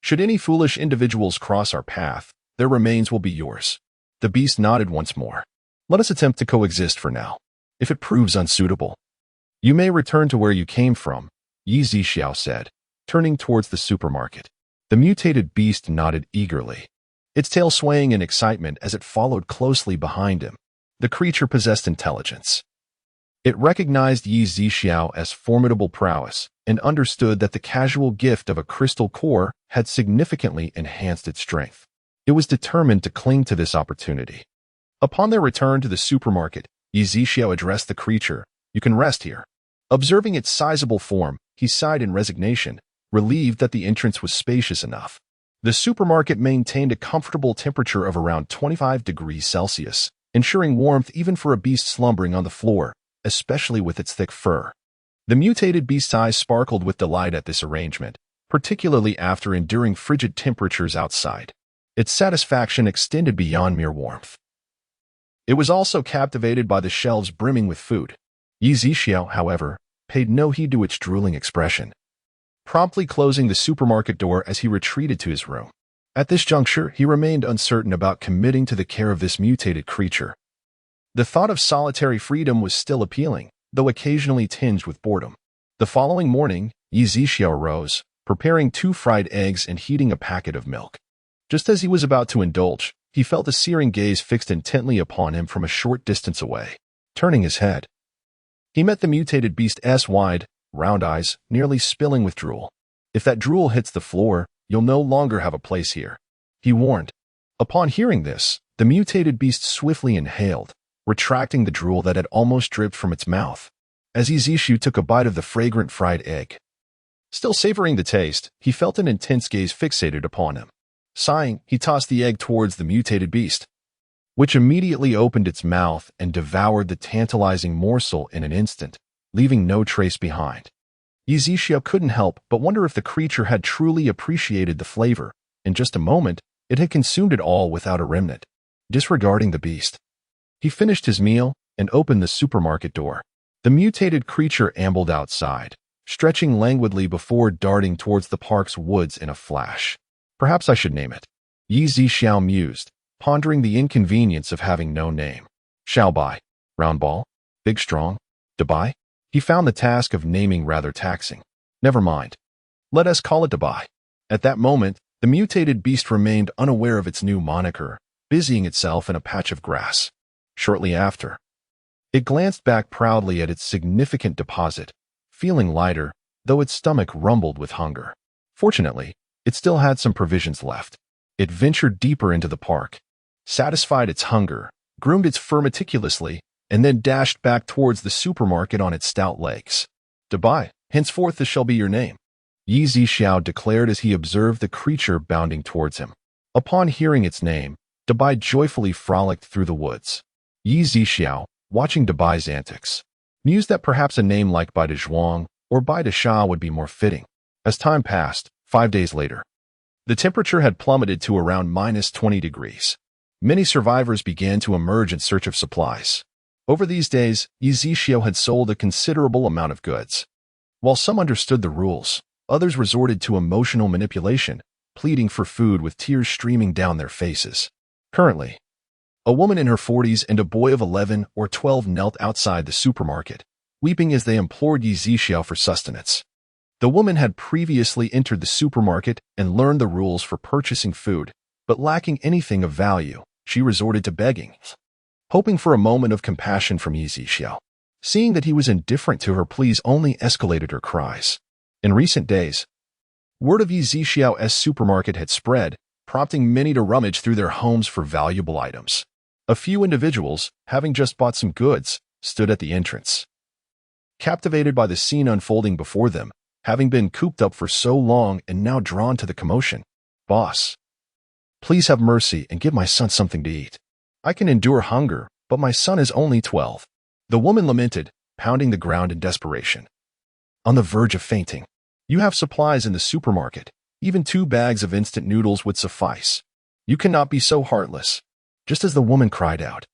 should any foolish individuals cross our path, their remains will be yours. The beast nodded once more. Let us attempt to coexist for now. If it proves unsuitable, you may return to where you came from, Yizishu said, turning towards the supermarket. The mutated beast nodded eagerly, its tail swaying in excitement as it followed closely behind him. The creature possessed intelligence. It recognized Yi Zixiao as formidable prowess and understood that the casual gift of a crystal core had significantly enhanced its strength. It was determined to cling to this opportunity. Upon their return to the supermarket, Yi Zixiao addressed the creature. "You can rest here." Observing its sizable form, he sighed in resignation, relieved that the entrance was spacious enough. The supermarket maintained a comfortable temperature of around 25 degrees Celsius, ensuring warmth even for a beast slumbering on the floor, especially with its thick fur. The mutated beast's eyes sparkled with delight at this arrangement, particularly after enduring frigid temperatures outside. Its satisfaction extended beyond mere warmth. It was also captivated by the shelves brimming with food. Yi Zixiao, however, paid no heed to its drooling expression, promptly closing the supermarket door as he retreated to his room. At this juncture, he remained uncertain about committing to the care of this mutated creature. The thought of solitary freedom was still appealing, though occasionally tinged with boredom. The following morning, Yi Zixiao arose, preparing 2 fried eggs and heating a packet of milk. Just as he was about to indulge, he felt a searing gaze fixed intently upon him from a short distance away. Turning his head, he met the mutated beast's wide, round eyes, nearly spilling with drool. "If that drool hits the floor, you'll no longer have a place here," he warned. Upon hearing this, the mutated beast swiftly inhaled, retracting the drool that had almost dripped from its mouth. As Yi Zixiao took a bite of the fragrant fried egg, still savoring the taste, he felt an intense gaze fixated upon him. Sighing, he tossed the egg towards the mutated beast, which immediately opened its mouth and devoured the tantalizing morsel in an instant, leaving no trace behind. Yi Zixiao couldn't help but wonder if the creature had truly appreciated the flavor. In just a moment, it had consumed it all without a remnant. Disregarding the beast, he finished his meal and opened the supermarket door. The mutated creature ambled outside, stretching languidly before darting towards the park's woods in a flash. "Perhaps I should name it," Yi Zixiao mused, pondering the inconvenience of having no name. "Shall Bai? Round ball? Big strong? Dabai?" He found the task of naming rather taxing. "Never mind. Let us call it Dabai." At that moment, the mutated beast remained unaware of its new moniker, busying itself in a patch of grass. Shortly after, it glanced back proudly at its significant deposit, feeling lighter, though its stomach rumbled with hunger. Fortunately, it still had some provisions left. It ventured deeper into the park, satisfied its hunger, groomed its fur meticulously, and then dashed back towards the supermarket on its stout legs. "Dabai, henceforth this shall be your name," Yi Zixiao declared as he observed the creature bounding towards him. Upon hearing its name, Dabai joyfully frolicked through the woods. Yi Zixiao, watching Dabai's antics, mused that perhaps a name like Bai de Zhuang or Bai de Sha would be more fitting. As time passed, 5 days later, the temperature had plummeted to around -20 degrees. Many survivors began to emerge in search of supplies. Over these days, Yi Zixiao had sold a considerable amount of goods. While some understood the rules, others resorted to emotional manipulation, pleading for food with tears streaming down their faces. Currently, a woman in her 40s and a boy of 11 or 12 knelt outside the supermarket, weeping as they implored Yi Zixiao for sustenance. The woman had previously entered the supermarket and learned the rules for purchasing food, but lacking anything of value, she resorted to begging, hoping for a moment of compassion from Yi Zixiao. Seeing that he was indifferent to her pleas only escalated her cries. In recent days, word of Yi Zixiao's supermarket had spread, prompting many to rummage through their homes for valuable items. A few individuals, having just bought some goods, stood at the entrance, captivated by the scene unfolding before them, having been cooped up for so long and now drawn to the commotion. "Boss, please have mercy and give my son something to eat. I can endure hunger, but my son is only 12. The woman lamented, pounding the ground in desperation, on the verge of fainting. "You have supplies in the supermarket. Even 2 bags of instant noodles would suffice. You cannot be so heartless." Just as the woman cried out,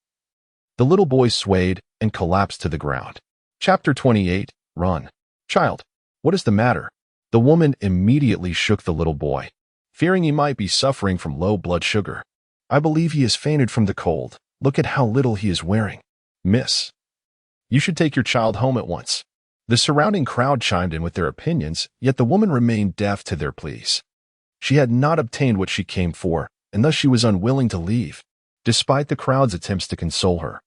the little boy swayed and collapsed to the ground. Chapter 28, Run. "Child, what is the matter?" The woman immediately shook the little boy, fearing he might be suffering from low blood sugar. "I believe he has fainted from the cold. Look at how little he is wearing. Miss, you should take your child home at once." The surrounding crowd chimed in with their opinions, yet the woman remained deaf to their pleas. She had not obtained what she came for, and thus she was unwilling to leave, despite the crowd's attempts to console her.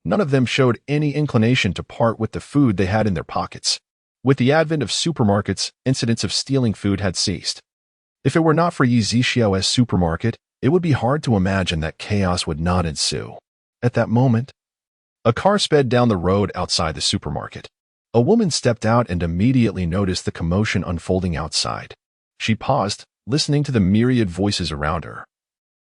None of them showed any inclination to part with the food they had in their pockets. With the advent of supermarkets, incidents of stealing food had ceased. If it were not for Yi Zixiao's supermarket, it would be hard to imagine that chaos would not ensue. At that moment, a car sped down the road outside the supermarket. A woman stepped out and immediately noticed the commotion unfolding outside. She paused, listening to the myriad voices around her,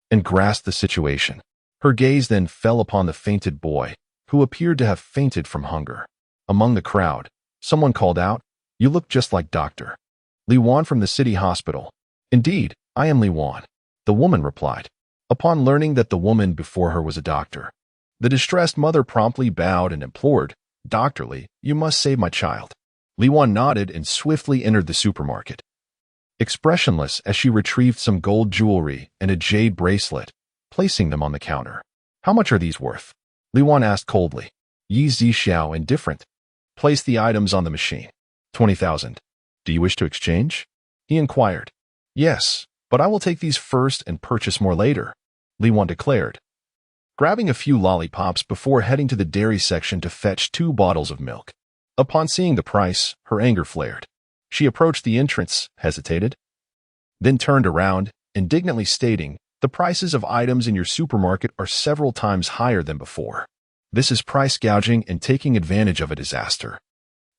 and grasped the situation. Her gaze then fell upon the fainted boy, who appeared to have fainted from hunger. Among the crowd, someone called out, "You look just like Dr. Li Wan from the city hospital." "Indeed, I am Li Wan," the woman replied. Upon learning that the woman before her was a doctor, the distressed mother promptly bowed and implored, "Dr. Li, you must save my child." Li Wan nodded and swiftly entered the supermarket. Expressionless as she retrieved some gold jewelry and a jade bracelet, placing them on the counter. "How much are these worth?" Li Wan asked coldly. Yi Zixiao, indifferent, placed the items on the machine. 20,000. "Do you wish to exchange?" he inquired. "Yes, but I will take these first and purchase more later," Li Wan declared, grabbing a few lollipops before heading to the dairy section to fetch 2 bottles of milk. Upon seeing the price, her anger flared. She approached the entrance, hesitated, then turned around, indignantly stating, "The prices of items in your supermarket are several times higher than before. This is price gouging and taking advantage of a disaster.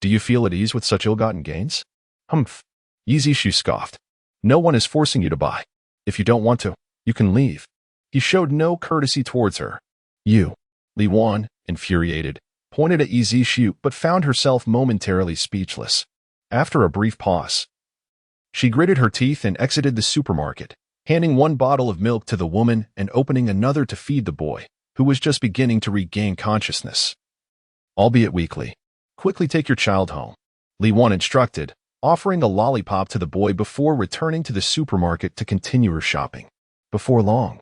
Do you feel at ease with such ill-gotten gains?" "Humph," Yi Zixiu scoffed. "No one is forcing you to buy. If you don't want to, you can leave." He showed no courtesy towards her. "You," Li Wan, infuriated, pointed at Yi Zixiu but found herself momentarily speechless. After a brief pause, she gritted her teeth and exited the supermarket, handing 1 bottle of milk to the woman and opening another to feed the boy, who was just beginning to regain consciousness. "Albeit weakly, quickly take your child home," Li Wan instructed, offering a lollipop to the boy before returning to the supermarket to continue her shopping. Before long,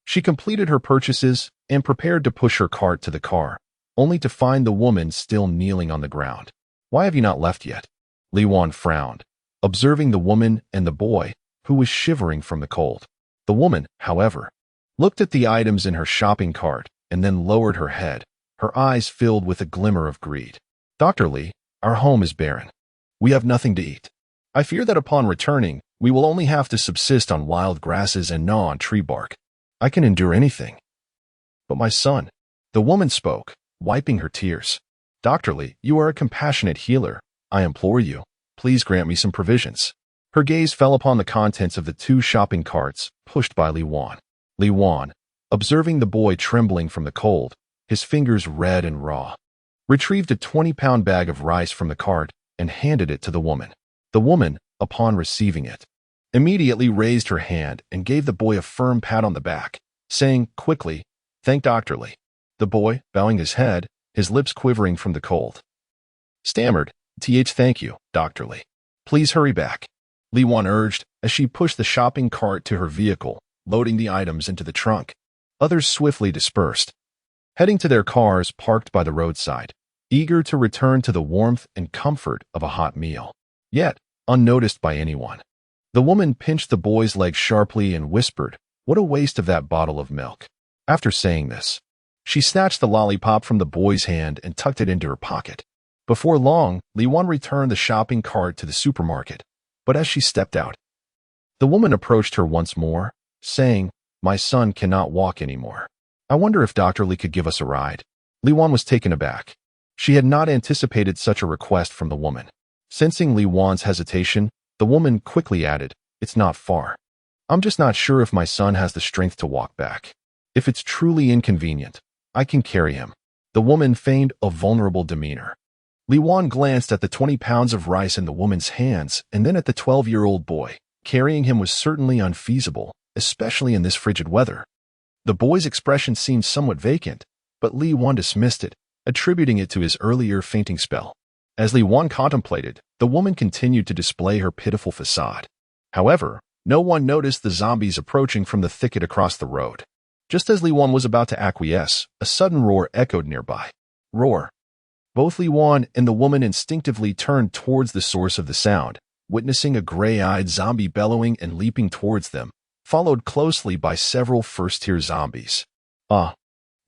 she completed her purchases and prepared to push her cart to the car, only to find the woman still kneeling on the ground. "Why have you not left yet?" Li Wan frowned, observing the woman and the boy, who was shivering from the cold. The woman, however, looked at the items in her shopping cart and then lowered her head, her eyes filled with a glimmer of greed. "Dr. Li, our home is barren. We have nothing to eat. I fear that upon returning, we will only have to subsist on wild grasses and gnaw on tree bark. I can endure anything." "But my son," the woman spoke, wiping her tears. "Dr. Li, you are a compassionate healer. I implore you, please grant me some provisions." Her gaze fell upon the contents of the 2 shopping carts pushed by Li Wan. Li Wan, observing the boy trembling from the cold, his fingers red and raw, retrieved a 20-pound bag of rice from the cart and handed it to the woman. The woman, upon receiving it, immediately raised her hand and gave the boy a firm pat on the back, saying quickly, "Thank Dr. Li." The boy, bowing his head, his lips quivering from the cold, stammered, "Thank you, Dr. Li. Please hurry back," Li Wan urged as she pushed the shopping cart to her vehicle, loading the items into the trunk. Others swiftly dispersed, heading to their cars parked by the roadside, eager to return to the warmth and comfort of a hot meal. Yet, unnoticed by anyone, the woman pinched the boy's leg sharply and whispered, "What a waste of that bottle of milk." After saying this, she snatched the lollipop from the boy's hand and tucked it into her pocket. Before long, Li Wan returned the shopping cart to the supermarket, but as she stepped out, the woman approached her once more, saying, "My son cannot walk anymore. I wonder if Dr. Li could give us a ride." Li Wan was taken aback. She had not anticipated such a request from the woman. Sensing Li Wan's hesitation, the woman quickly added, "It's not far. I'm just not sure if my son has the strength to walk back. If it's truly inconvenient, I can carry him." The woman feigned a vulnerable demeanor. Li Wan glanced at the 20 pounds of rice in the woman's hands and then at the 12-year-old boy. Carrying him was certainly unfeasible, especially in this frigid weather. The boy's expression seemed somewhat vacant, but Li Wan dismissed it, attributing it to his earlier fainting spell. As Li Wan contemplated, the woman continued to display her pitiful facade. However, no one noticed the zombies approaching from the thicket across the road. Just as Li Wan was about to acquiesce, a sudden roar echoed nearby. Roar. Both Li Wan and the woman instinctively turned towards the source of the sound, witnessing a gray-eyed zombie bellowing and leaping towards them, followed closely by several first-tier zombies. "Ah!"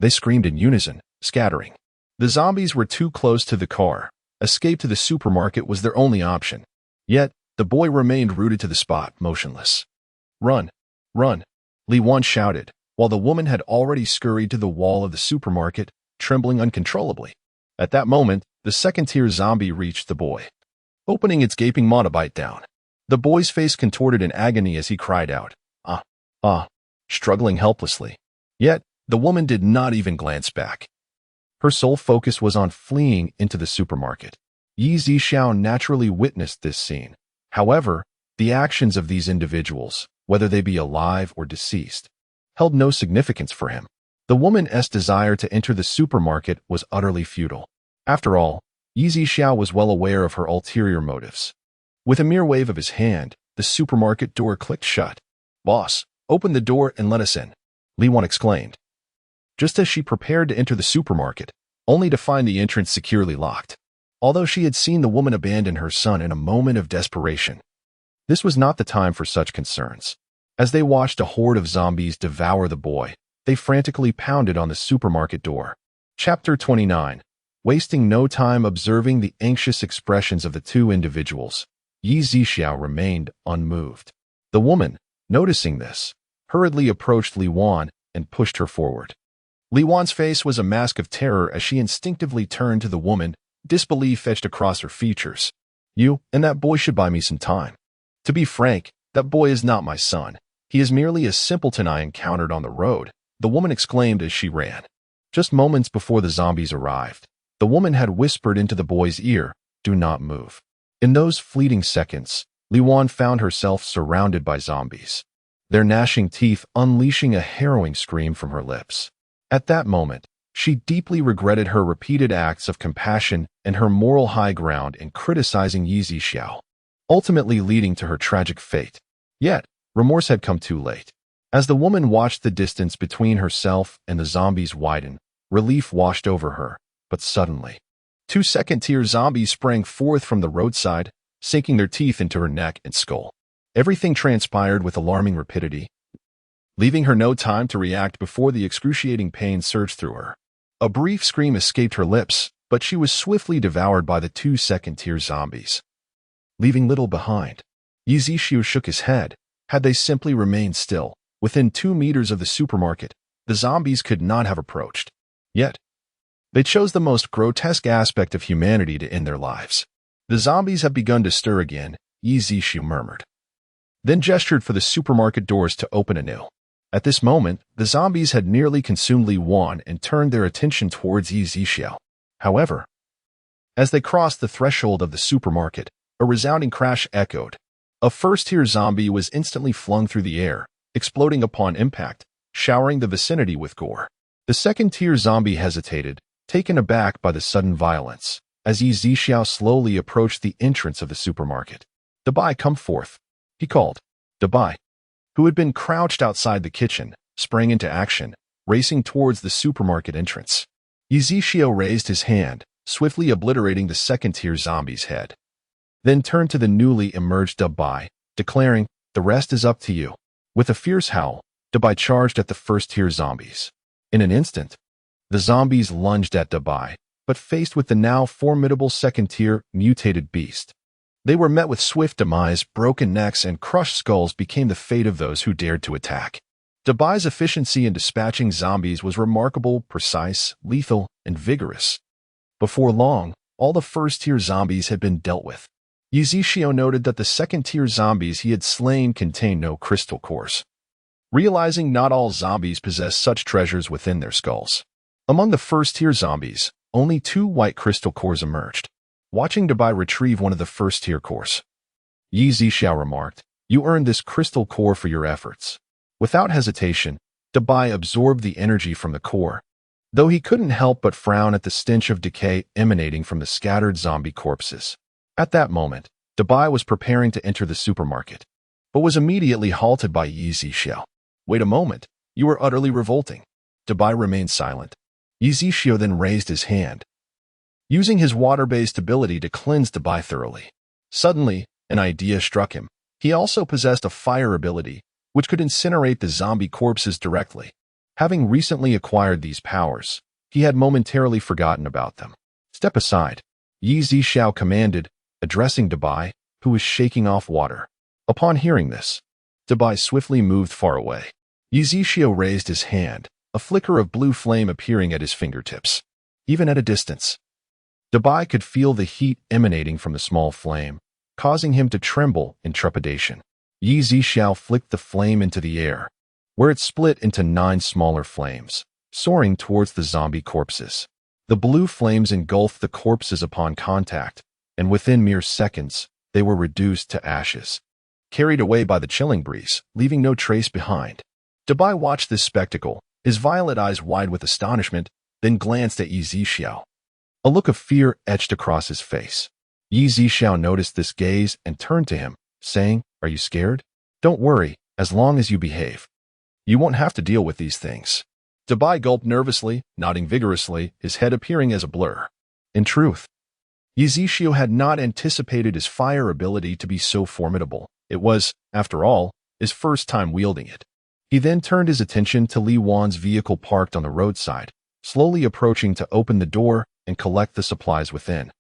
They screamed in unison, scattering. The zombies were too close to the car. Escape to the supermarket was their only option. Yet, the boy remained rooted to the spot, motionless. "Run! Run!" Lee Wan shouted, while the woman had already scurried to the wall of the supermarket, trembling uncontrollably. At that moment, the second-tier zombie reached the boy, opening its gaping maw to bite down. The boy's face contorted in agony as he cried out, struggling helplessly. Yet, the woman did not even glance back. Her sole focus was on fleeing into the supermarket. Yi Zixiao naturally witnessed this scene. However, the actions of these individuals, whether they be alive or deceased, held no significance for him. The woman's desire to enter the supermarket was utterly futile. After all, Yi Zixiao was well aware of her ulterior motives. With a mere wave of his hand, the supermarket door clicked shut. "Boss, open the door and let us in," Li Wan exclaimed, just as she prepared to enter the supermarket, only to find the entrance securely locked. Although she had seen the woman abandon her son in a moment of desperation, this was not the time for such concerns. As they watched a horde of zombies devour the boy, they frantically pounded on the supermarket door. Chapter 29. Wasting no time observing the anxious expressions of the two individuals, Yi Zixiao remained unmoved. The woman, noticing this, hurriedly approached Li Wan and pushed her forward. Li Wan's face was a mask of terror as she instinctively turned to the woman, disbelief etched across her features. "You and that boy should buy me some time. To be frank, that boy is not my son. He is merely a simpleton I encountered on the road," the woman exclaimed as she ran. Just moments before the zombies arrived, the woman had whispered into the boy's ear, "Do not move." In those fleeting seconds, Li Wan found herself surrounded by zombies, their gnashing teeth unleashing a harrowing scream from her lips. At that moment, she deeply regretted her repeated acts of compassion and her moral high ground in criticizing Yi Zixiao, ultimately leading to her tragic fate. Yet, remorse had come too late. As the woman watched the distance between herself and the zombies widen, relief washed over her, but suddenly, two second-tier zombies sprang forth from the roadside, sinking their teeth into her neck and skull. Everything transpired with alarming rapidity, leaving her no time to react before the excruciating pain surged through her. A brief scream escaped her lips, but she was swiftly devoured by the two second-tier zombies, leaving little behind. Yi Zixiao shook his head. Had they simply remained still, within 2 meters of the supermarket, the zombies could not have approached. Yet, they chose the most grotesque aspect of humanity to end their lives. "The zombies have begun to stir again," Yi Zixiao murmured, then gestured for the supermarket doors to open anew. At this moment, the zombies had nearly consumed Li Wan and turned their attention towards Yi Zixiao. However, as they crossed the threshold of the supermarket, a resounding crash echoed. A first-tier zombie was instantly flung through the air, exploding upon impact, showering the vicinity with gore. The second-tier zombie hesitated, taken aback by the sudden violence, as Yi Zixiao slowly approached the entrance of the supermarket. "Dabai, come forth," he called. Dabai, who had been crouched outside the kitchen, sprang into action, racing towards the supermarket entrance. Yi Zixiao raised his hand, swiftly obliterating the second-tier zombie's head, then turned to the newly emerged Dabai, declaring, "The rest is up to you." With a fierce howl, Dabai charged at the first-tier zombies. In an instant, the zombies lunged at Dabai, but faced with the now formidable second-tier mutated beast, they were met with swift demise. Broken necks and crushed skulls became the fate of those who dared to attack. Dabai's efficiency in dispatching zombies was remarkable, precise, lethal, and vigorous. Before long, all the first-tier zombies had been dealt with. Yi Zixiao noted that the second-tier zombies he had slain contained no crystal cores, realizing not all zombies possess such treasures within their skulls. Among the first-tier zombies, only 2 white crystal cores emerged. Watching Dabai retrieve one of the first-tier cores, Yi Zixiao remarked, "You earned this crystal core for your efforts." Without hesitation, Dabai absorbed the energy from the core, though he couldn't help but frown at the stench of decay emanating from the scattered zombie corpses. At that moment, Dabai was preparing to enter the supermarket, but was immediately halted by Yi Zixiao. "Wait a moment, you are utterly revolting." Dabai remained silent. Yi Zixiao then raised his hand, using his water-based ability to cleanse Dabai thoroughly. Suddenly, an idea struck him. He also possessed a fire ability, which could incinerate the zombie corpses directly. Having recently acquired these powers, He had momentarily forgotten about them. "Step aside," Yi Zhixiao commanded, addressing Dabai, who was shaking off water. Upon hearing this, Dabai swiftly moved far away. Yi Zhixiao raised his hand, a flicker of blue flame appearing at his fingertips. Even at a distance, Dabai could feel the heat emanating from the small flame, causing him to tremble in trepidation. Yi Zhixiao flicked the flame into the air, where it split into 9 smaller flames, soaring towards the zombie corpses. The blue flames engulfed the corpses upon contact, and within mere seconds, they were reduced to ashes, carried away by the chilling breeze, leaving no trace behind. Dabai watched this spectacle, his violet eyes wide with astonishment, then glanced at Yi Zhixiao. A look of fear etched across his face. Yi Zhixiao noticed this gaze and turned to him, saying, "Are you scared? Don't worry, as long as you behave. You won't have to deal with these things." Dabai gulped nervously, nodding vigorously, his head appearing as a blur. In truth, Yi Zhixiao had not anticipated his fire ability to be so formidable. It was, after all, his first time wielding it. He then turned his attention to Li Wan's vehicle parked on the roadside, slowly approaching to open the door and collect the supplies within,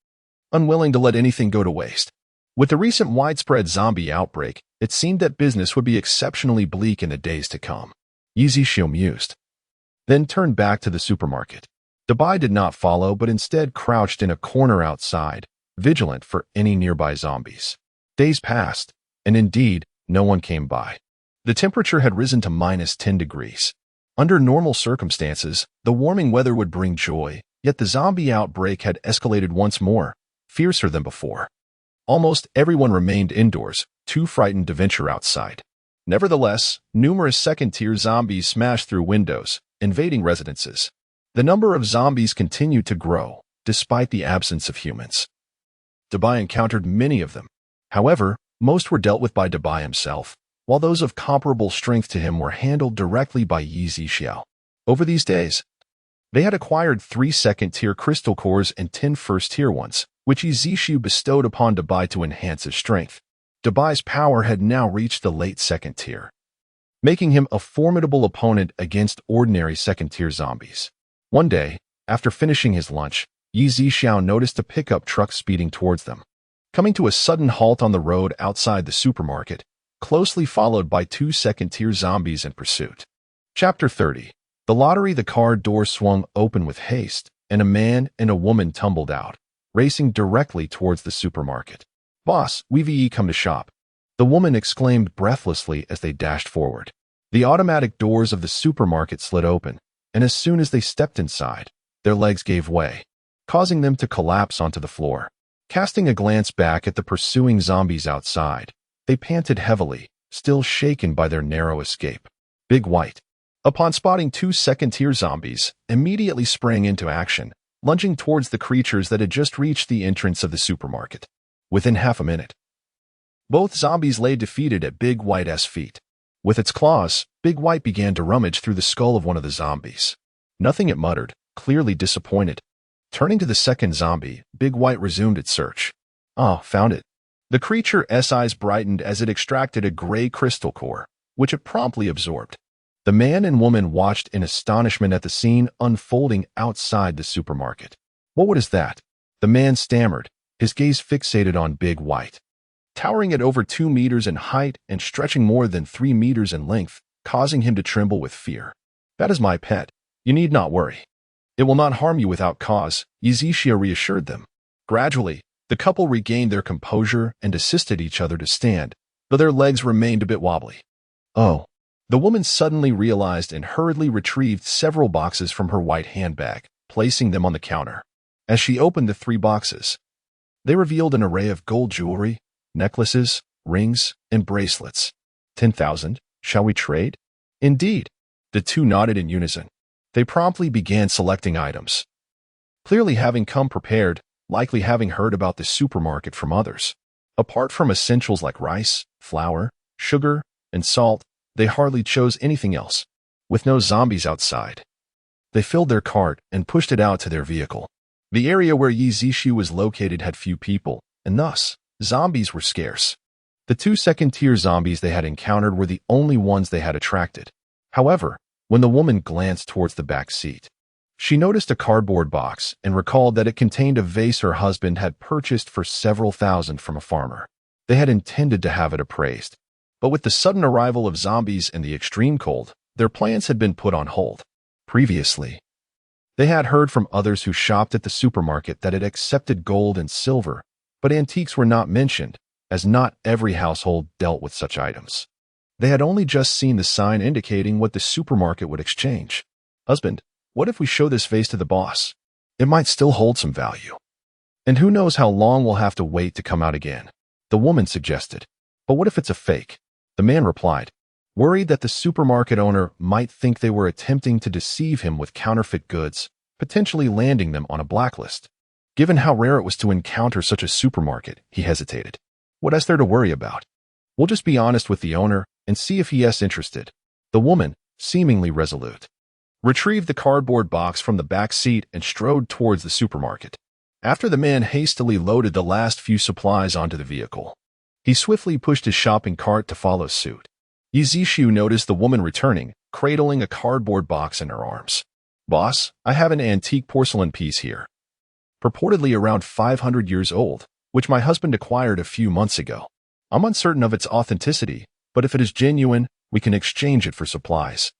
unwilling to let anything go to waste. With the recent widespread zombie outbreak, it seemed that business would be exceptionally bleak in the days to come. Yi Zhixiao mused, then turned back to the supermarket. Dabai did not follow, but instead crouched in a corner outside, vigilant for any nearby zombies. Days passed, and indeed, no one came by. The temperature had risen to -10 degrees. Under normal circumstances, the warming weather would bring joy, yet the zombie outbreak had escalated once more, fiercer than before. Almost everyone remained indoors, too frightened to venture outside. Nevertheless, numerous second-tier zombies smashed through windows, invading residences. The number of zombies continued to grow, despite the absence of humans. Dabai encountered many of them. However, most were dealt with by Dabai himself, while those of comparable strength to him were handled directly by Yi Zhixiao. Over these days, they had acquired 3 second-tier crystal cores and 10 first-tier ones, which Yi Zhixiao bestowed upon Dabai to enhance his strength. Dabai's power had now reached the late second tier, making him a formidable opponent against ordinary second-tier zombies. One day, after finishing his lunch, Yi Zhixiao noticed a pickup truck speeding towards them, coming to a sudden halt on the road outside the supermarket, closely followed by 2 second-tier zombies in pursuit. Chapter 30. The lottery. The car door swung open with haste, and a man and a woman tumbled out, racing directly towards the supermarket. "Boss, we've come to shop," the woman exclaimed breathlessly as they dashed forward. The automatic doors of the supermarket slid open, and as soon as they stepped inside, their legs gave way, causing them to collapse onto the floor. Casting a glance back at the pursuing zombies outside, they panted heavily, still shaken by their narrow escape. Big White, upon spotting 2 second-tier zombies, immediately sprang into action, lunging towards the creatures that had just reached the entrance of the supermarket. Within half a minute, both zombies lay defeated at Big White's feet. With its claws, Big White began to rummage through the skull of one of the zombies. "Nothing," it muttered, clearly disappointed. Turning to the second zombie, Big White resumed its search. "Ah, found it." The creature's eyes brightened as it extracted a gray crystal core, which it promptly absorbed. The man and woman watched in astonishment at the scene unfolding outside the supermarket. "What is that?" the man stammered, his gaze fixated on Big White. Towering at over 2 meters in height and stretching more than 3 meters in length, causing him to tremble with fear. "That is my pet. You need not worry. It will not harm you without cause," Yi Zhixiao reassured them. Gradually, the couple regained their composure and assisted each other to stand, though their legs remained a bit wobbly. "Oh," the woman suddenly realized and hurriedly retrieved several boxes from her white handbag, placing them on the counter. As she opened the 3 boxes, they revealed an array of gold jewelry, necklaces, rings, and bracelets. 10,000, shall we trade?" "Indeed." The two nodded in unison. They promptly began selecting items. Clearly having come prepared, likely having heard about the supermarket from others. Apart from essentials like rice, flour, sugar, and salt, they hardly chose anything else. With no zombies outside, they filled their cart and pushed it out to their vehicle. The area where Yi Zhixiao was located had few people, and thus, zombies were scarce. The 2 second-tier zombies they had encountered were the only ones they had attracted. However, when the woman glanced towards the back seat, She noticed a cardboard box and recalled that it contained a vase her husband had purchased for several thousand from a farmer. They had intended to have it appraised, but with the sudden arrival of zombies and the extreme cold, their plans had been put on hold. Previously, they had heard from others who shopped at the supermarket that it accepted gold and silver, but antiques were not mentioned, as not every household dealt with such items. They had only just seen the sign indicating what the supermarket would exchange. "Husband, what if we show this vase to the boss? It might still hold some value. And who knows how long we'll have to wait to come out again," the woman suggested. "But what if it's a fake?" The man replied, worried that the supermarket owner might think they were attempting to deceive him with counterfeit goods, potentially landing them on a blacklist. Given how rare it was to encounter such a supermarket, he hesitated. "What is there to worry about? We'll just be honest with the owner and see if he is interested." The woman, seemingly resolute, retrieved the cardboard box from the back seat and strode towards the supermarket. After the man hastily loaded the last few supplies onto the vehicle, he swiftly pushed his shopping cart to follow suit. Yizishu noticed the woman returning, cradling a cardboard box in her arms. "Boss, I have an antique porcelain piece here, purportedly around 500 years old, which my husband acquired a few months ago. I'm uncertain of its authenticity, but if it is genuine, we can exchange it for supplies."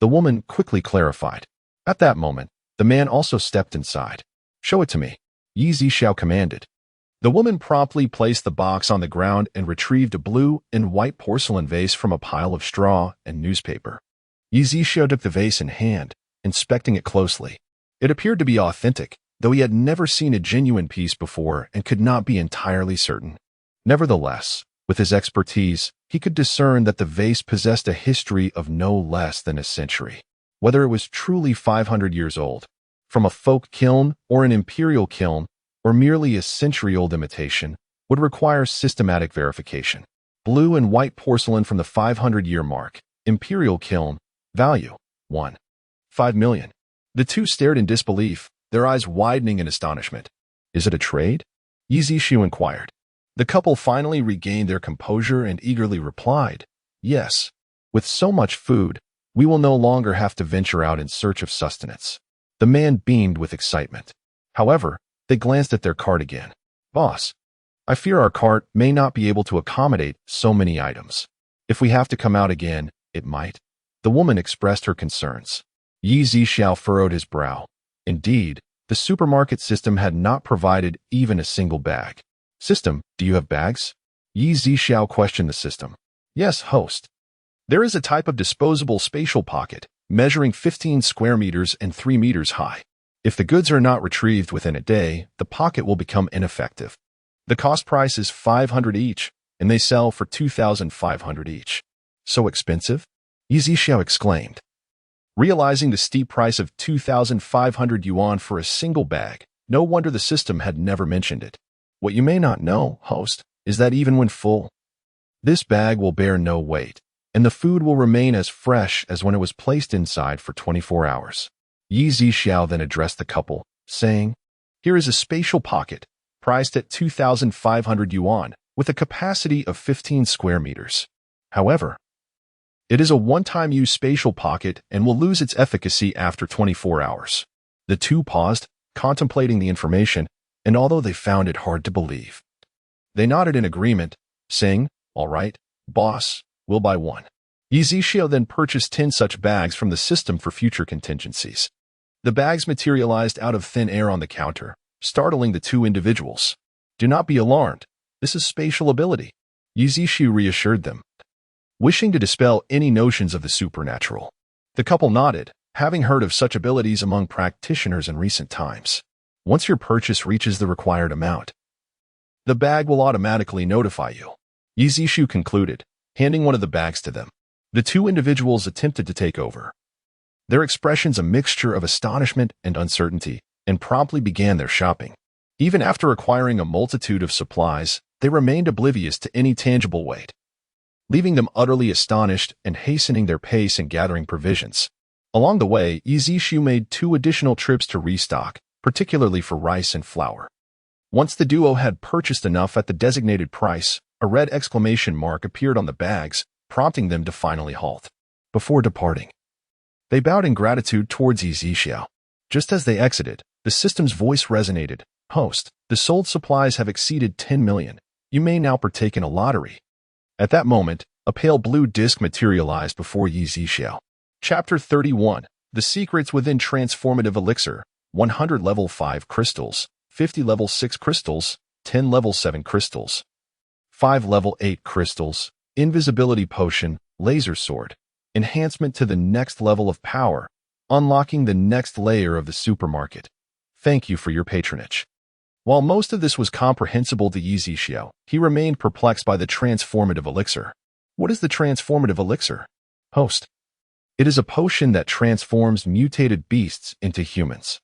The woman quickly clarified. At that moment, the man also stepped inside. "Show it to me," Yi Zixia commanded. The woman promptly placed the box on the ground and retrieved a blue and white porcelain vase from a pile of straw and newspaper. Yi Zixia took the vase in hand, inspecting it closely. It appeared to be authentic, though he had never seen a genuine piece before and could not be entirely certain. Nevertheless, with his expertise, he could discern that the vase possessed a history of no less than a century. Whether it was truly 500 years old, from a folk kiln or an imperial kiln, or merely a century-old imitation, would require systematic verification. Blue and white porcelain from the 500-year mark, imperial kiln, value, 1.5 million. The two stared in disbelief, their eyes widening in astonishment. "Is it a trade?" Yi Zixu inquired. The couple finally regained their composure and eagerly replied, "Yes. With so much food, we will no longer have to venture out in search of sustenance." The man beamed with excitement. However, they glanced at their cart again. "Boss, I fear our cart may not be able to accommodate so many items. If we have to come out again, it might." The woman expressed her concerns. Yi Zixia furrowed his brow. Indeed, the supermarket system had not provided even a single bag. "System, do you have bags?" Yi Zixia questioned the system. "Yes, host. There is a type of disposable spatial pocket, measuring 15 square meters and 3 meters high. If the goods are not retrieved within a day, the pocket will become ineffective. The cost price is 500 each, and they sell for 2,500 each." "So expensive?" Yi Zixia exclaimed. Realizing the steep price of 2,500 yuan for a single bag, no wonder the system had never mentioned it. "What you may not know, host, is that even when full, this bag will bear no weight, and the food will remain as fresh as when it was placed inside for 24 hours. Yi Zixia then addressed the couple, saying, "Here is a spatial pocket, priced at 2,500 yuan, with a capacity of 15 square meters. However, it is a one-time use spatial pocket and will lose its efficacy after 24 hours. The two paused, contemplating the information, and although they found it hard to believe, they nodded in agreement, saying, "All right, boss, we'll buy one." Yi Zixia then purchased 10 such bags from the system for future contingencies. The bags materialized out of thin air on the counter, startling the two individuals. "Do not be alarmed. This is spatial ability," Yi Zixu reassured them, wishing to dispel any notions of the supernatural. The couple nodded, having heard of such abilities among practitioners in recent times. "Once your purchase reaches the required amount, the bag will automatically notify you," Yi Zixu concluded, handing one of the bags to them. The two individuals attempted to take over, their expressions a mixture of astonishment and uncertainty, and promptly began their shopping. Even after acquiring a multitude of supplies, they remained oblivious to any tangible weight, leaving them utterly astonished and hastening their pace in gathering provisions. Along the way, Yi Zixu made 2 additional trips to restock, particularly for rice and flour. Once the duo had purchased enough at the designated price, a red exclamation mark appeared on the bags, prompting them to finally halt. Before departing, they bowed in gratitude towards Yi Zixia. Just as they exited, the system's voice resonated. "Host, the sold supplies have exceeded 10 million. You may now partake in a lottery." At that moment, a pale blue disc materialized before Yi Zixiao. Chapter 31. The Secrets Within Transformative Elixir. 100 Level 5 Crystals, 50 Level 6 Crystals, 10 Level 7 Crystals, 5 Level 8 Crystals, Invisibility Potion, Laser Sword, Enhancement to the next level of power, unlocking the next layer of the supermarket. Thank you for your patronage. While most of this was comprehensible to Yi Zixiao, he remained perplexed by the transformative elixir. What is the transformative elixir? Host. It is a potion that transforms mutated beasts into humans.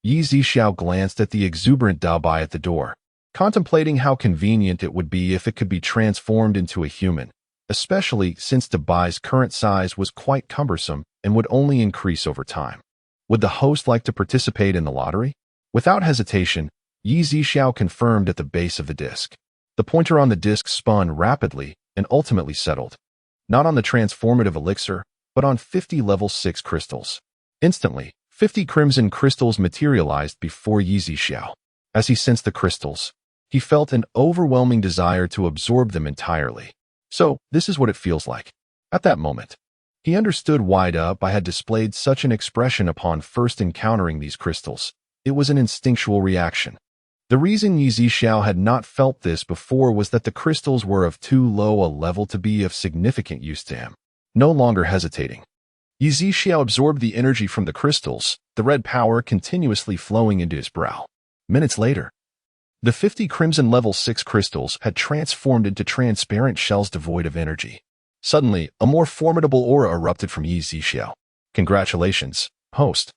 Yi Zixiao glanced at the exuberant Dabai at the door, contemplating how convenient it would be if it could be transformed into a human, especially since Dabai's current size was quite cumbersome and would only increase over time. Would the host like to participate in the lottery? Without hesitation, Yi Zixiao confirmed at the base of the disc. The pointer on the disc spun rapidly and ultimately settled, not on the transformative elixir, but on 50 level 6 crystals. Instantly, 50 crimson crystals materialized before Yi Zixiao. As he sensed the crystals, he felt an overwhelming desire to absorb them entirely. So, this is what it feels like. At that moment, he understood why Dabai had displayed such an expression upon first encountering these crystals. It was an instinctual reaction. The reason Yi Zixiao had not felt this before was that the crystals were of too low a level to be of significant use to him. No longer hesitating, Yi Zixiao absorbed the energy from the crystals, the red power continuously flowing into his brow. Minutes later, the 50 crimson level 6 crystals had transformed into transparent shells devoid of energy. Suddenly, a more formidable aura erupted from Yi Zixiao. Congratulations, host.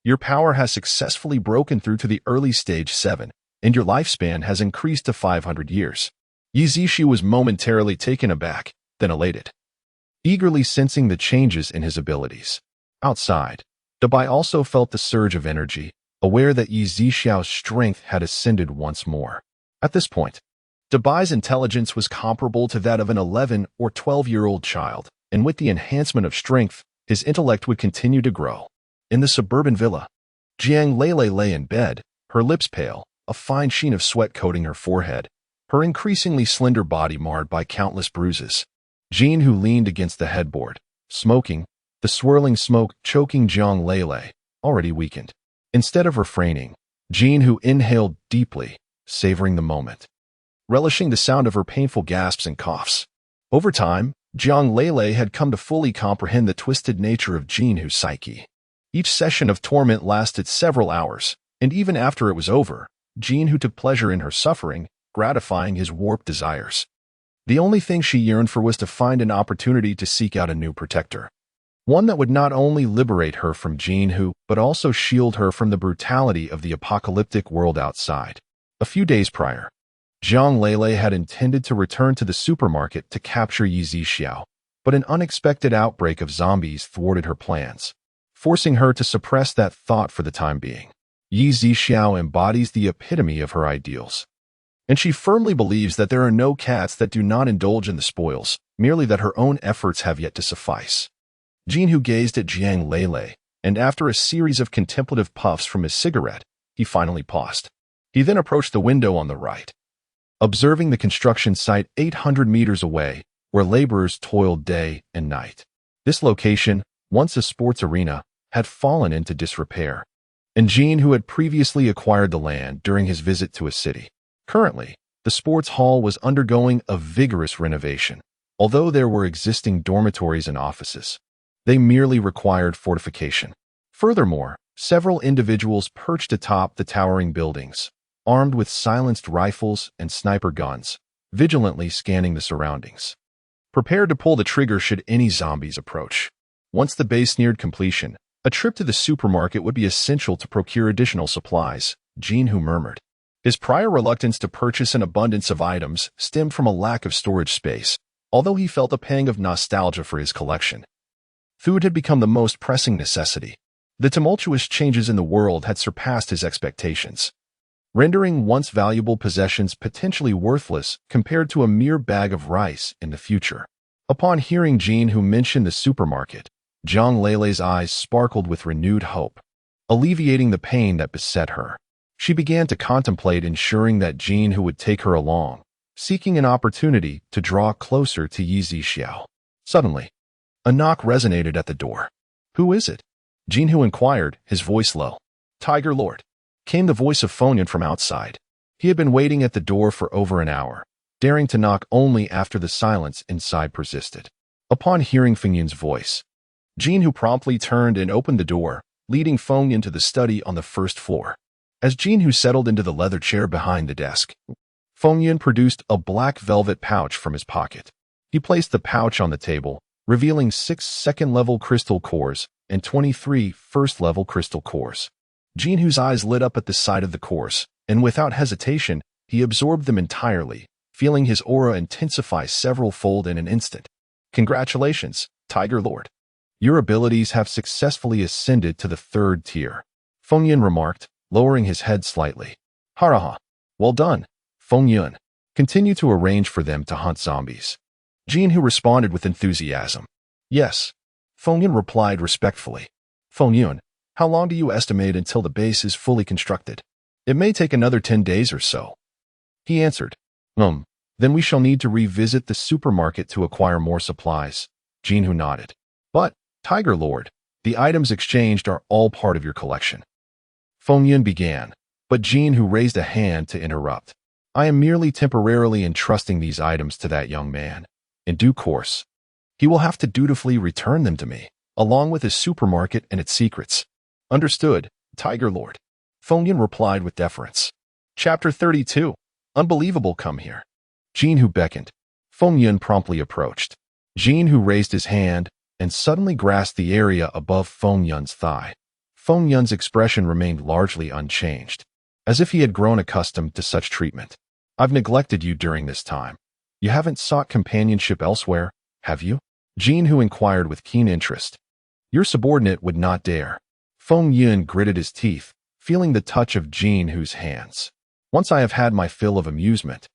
Your power has successfully broken through to the early stage 7, and your lifespan has increased to 500 years. Yi Zixiao was momentarily taken aback, then elated, eagerly sensing the changes in his abilities. Outside, Dabai also felt the surge of energy, aware that Yi Zixiao's strength had ascended once more. At this point, Dabai's intelligence was comparable to that of an 11 or 12-year-old child, and with the enhancement of strength, his intellect would continue to grow. In the suburban villa, Jiang Lele lay in bed, her lips pale, a fine sheen of sweat coating her forehead, her increasingly slender body marred by countless bruises. Jean, who leaned against the headboard, smoking, the swirling smoke choking Jiang Lele, already weakened. Instead of refraining, Jean, who inhaled deeply, savoring the moment, relishing the sound of her painful gasps and coughs. Over time, Jiang Lele had come to fully comprehend the twisted nature of Jean-Hu's psyche. Each session of torment lasted several hours, and even after it was over, Jean-Hu took pleasure in her suffering, gratifying his warped desires. The only thing she yearned for was to find an opportunity to seek out a new protector. One that would not only liberate her from Jean-Hu, but also shield her from the brutality of the apocalyptic world outside. A few days prior, Jiang Lele had intended to return to the supermarket to capture Yi Zixiao, but an unexpected outbreak of zombies thwarted her plans, forcing her to suppress that thought for the time being. Yi Zixiao embodies the epitome of her ideals, and she firmly believes that there are no cats that do not indulge in the spoils, merely that her own efforts have yet to suffice. Jean-Hu gazed at Jiang Lele, and after a series of contemplative puffs from his cigarette, he finally paused. He then approached the window on the right, observing the construction site 800 meters away, where laborers toiled day and night. This location, once a sports arena, had fallen into disrepair, and Jean, who had previously acquired the land during his visit to a city. Currently, the sports hall was undergoing a vigorous renovation. Although there were existing dormitories and offices, they merely required fortification. Furthermore, several individuals perched atop the towering buildings, armed with silenced rifles and sniper guns, vigilantly scanning the surroundings, prepared to pull the trigger should any zombies approach. Once the base neared completion, a trip to the supermarket would be essential to procure additional supplies, Jean-Hu murmured. His prior reluctance to purchase an abundance of items stemmed from a lack of storage space, although he felt a pang of nostalgia for his collection. Food had become the most pressing necessity. The tumultuous changes in the world had surpassed his expectations, rendering once valuable possessions potentially worthless compared to a mere bag of rice in the future. Upon hearing Jean-Hu mention the supermarket, Jiang Lele's eyes sparkled with renewed hope. alleviating the pain that beset her. She began to contemplate ensuring that Jin Hu would take her along, seeking an opportunity to draw closer to Yi Zixiao. Suddenly, a knock resonated at the door. "Who is it?" Jin Hu inquired, his voice low. "Tiger Lord," came the voice of Feng Yun from outside. He had been waiting at the door for over an hour, daring to knock only after the silence inside persisted. Upon hearing Feng Yun's voice, Jin Hu promptly turned and opened the door, leading Feng Yun to the study on the first floor. As Jin Hu settled into the leather chair behind the desk, Feng Yun produced a black velvet pouch from his pocket. He placed the pouch on the table, revealing 6 second-level crystal cores and 23 first-level crystal cores. Jin Hu's eyes lit up at the sight of the cores, and without hesitation, he absorbed them entirely, feeling his aura intensify several-fold in an instant. "Congratulations, Tiger Lord. Your abilities have successfully ascended to the 3rd tier," Feng Yun remarked, lowering his head slightly. "Haraha. Well done, Feng Yun. Continue to arrange for them to hunt zombies." Jin Hu responded with enthusiasm. "Yes," Feng Yun replied respectfully. "Feng Yun, how long do you estimate until the base is fully constructed?" "It may take another 10 days or so," he answered. Then we shall need to revisit the supermarket to acquire more supplies." Jin Hu nodded. "But, Tiger Lord, the items exchanged are all part of your collection." Feng Yun began, but Jin Hu raised a hand to interrupt. "I am merely temporarily entrusting these items to that young man. In due course, he will have to dutifully return them to me, along with his supermarket and its secrets." "Understood, Tiger Lord," Feng Yun replied with deference. Chapter 32. Unbelievable, come here. Jin Hu beckoned. Feng Yun promptly approached. Jin Hu raised his hand and suddenly grasped the area above Feng Yun's thigh. Feng Yun's expression remained largely unchanged, as if he had grown accustomed to such treatment. "I've neglected you during this time. You haven't sought companionship elsewhere, have you?" Jin Hu inquired with keen interest. "Your subordinate would not dare." Feng Yun gritted his teeth, feeling the touch of Jin Hu's hands. "Once I have had my fill of amusement,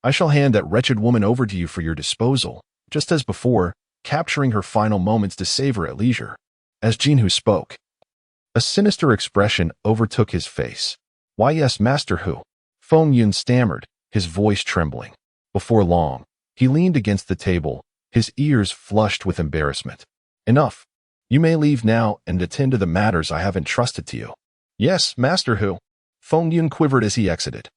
I shall hand that wretched woman over to you for your disposal, just as before, capturing her final moments to savor at leisure." As Jin Hu spoke, a sinister expression overtook his face. "Why yes, Master Hu," Feng Yun stammered, his voice trembling. Before long, he leaned against the table, his ears flushed with embarrassment. "Enough. You may leave now and attend to the matters I have entrusted to you." "Yes, Master Hu," Feng Yun quivered as he exited,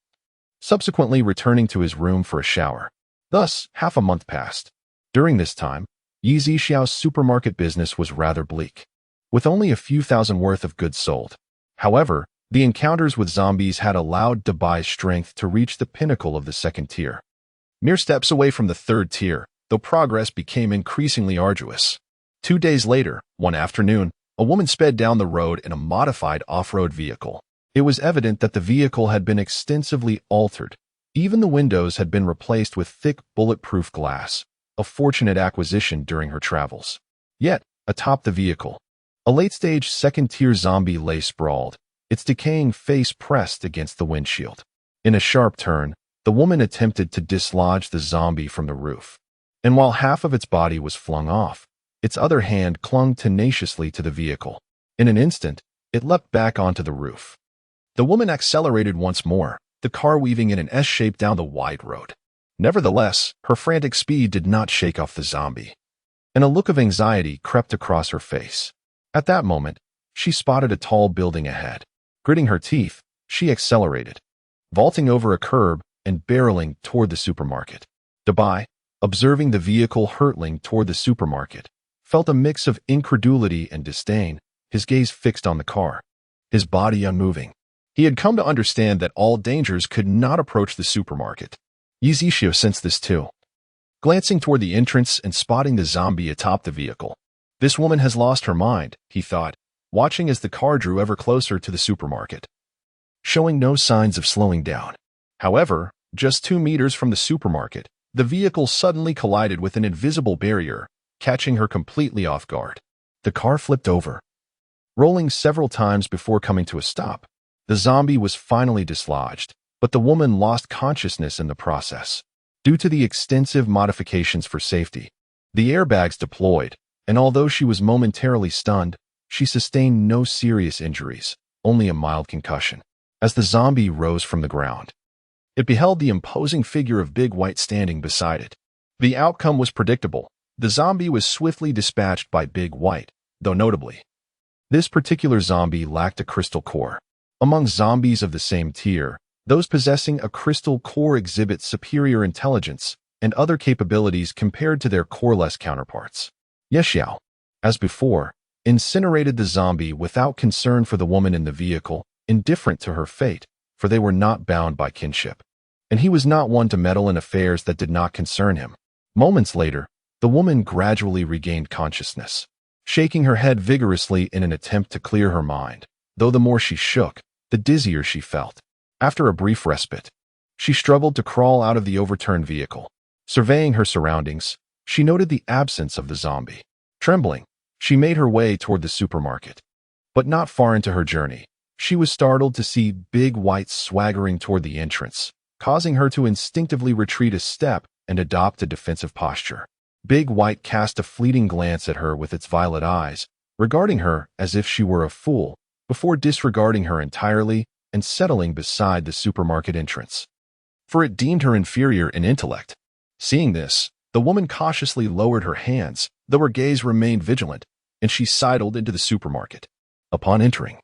subsequently returning to his room for a shower. Thus, half a month passed. During this time, Yi Zixiao's supermarket business was rather bleak, with only a few thousand worth of goods sold. However, the encounters with zombies had allowed Debai's strength to reach the pinnacle of the 2nd tier. Mere steps away from the 3rd tier, though progress became increasingly arduous. 2 days later, one afternoon, a woman sped down the road in a modified off-road vehicle. It was evident that the vehicle had been extensively altered. Even the windows had been replaced with thick, bulletproof glass, a fortunate acquisition during her travels. Yet, atop the vehicle, a late-stage 2nd-tier zombie lay sprawled, its decaying face pressed against the windshield. In a sharp turn, the woman attempted to dislodge the zombie from the roof, and while half of its body was flung off, its other hand clung tenaciously to the vehicle. In an instant, it leapt back onto the roof. The woman accelerated once more, the car weaving in an S-shape down the wide road. Nevertheless, her frantic speed did not shake off the zombie, and a look of anxiety crept across her face. At that moment, she spotted a tall building ahead. Gritting her teeth, she accelerated, vaulting over a curb and barreling toward the supermarket. Debai, observing the vehicle hurtling toward the supermarket, felt a mix of incredulity and disdain, his gaze fixed on the car, his body unmoving. He had come to understand that all dangers could not approach the supermarket. Yi Zixiao sensed this too, glancing toward the entrance and spotting the zombie atop the vehicle. "This woman has lost her mind," he thought, watching as the car drew ever closer to the supermarket, showing no signs of slowing down. However, just 2 meters from the supermarket, the vehicle suddenly collided with an invisible barrier, catching her completely off guard. The car flipped over, rolling several times before coming to a stop. The zombie was finally dislodged, but the woman lost consciousness in the process. Due to the extensive modifications for safety, the airbags deployed, and although she was momentarily stunned, she sustained no serious injuries. only a mild concussion. As the zombie rose from the ground, it beheld the imposing figure of Big White standing beside it. The outcome was predictable. The zombie was swiftly dispatched by Big White, though notably, this particular zombie lacked a crystal core. Among zombies of the same tier, those possessing a crystal core exhibit superior intelligence and other capabilities compared to their coreless counterparts. Ye Xiao, as before, incinerated the zombie without concern for the woman in the vehicle, indifferent to her fate, for they were not bound by kinship. And he was not one to meddle in affairs that did not concern him. Moments later, the woman gradually regained consciousness, shaking her head vigorously in an attempt to clear her mind, though the more she shook, the dizzier she felt. After a brief respite, she struggled to crawl out of the overturned vehicle. Surveying her surroundings, she noted the absence of the zombie. Trembling, she made her way toward the supermarket. But not far into her journey, she was startled to see Big White swaggering toward the entrance, causing her to instinctively retreat a step and adopt a defensive posture. Big White cast a fleeting glance at her with its violet eyes, regarding her as if she were a fool, before disregarding her entirely and settling beside the supermarket entrance. For it deemed her inferior in intellect. Seeing this, the woman cautiously lowered her hands, though her gaze remained vigilant, and she sidled into the supermarket. Upon entering,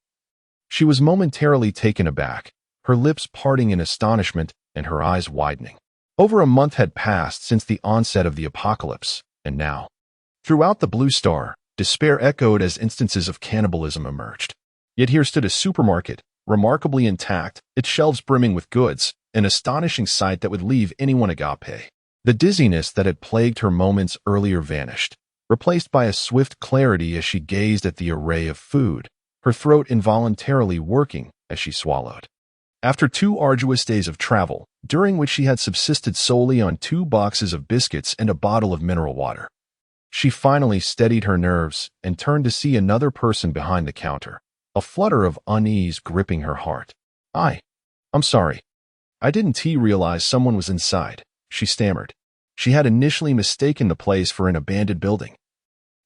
she was momentarily taken aback, her lips parting in astonishment and her eyes widening. Over a month had passed since the onset of the apocalypse, and now, throughout the Blue Star, despair echoed as instances of cannibalism emerged. Yet here stood a supermarket, remarkably intact, its shelves brimming with goods, an astonishing sight that would leave anyone agape. The dizziness that had plagued her moments earlier vanished, replaced by a swift clarity as she gazed at the array of food, her throat involuntarily working as she swallowed. After 2 arduous days of travel, during which she had subsisted solely on 2 boxes of biscuits and a bottle of mineral water, she finally steadied her nerves and turned to see another person behind the counter, a flutter of unease gripping her heart. I'm sorry. I didn't realize someone was inside," she stammered. She had initially mistaken the place for an abandoned building,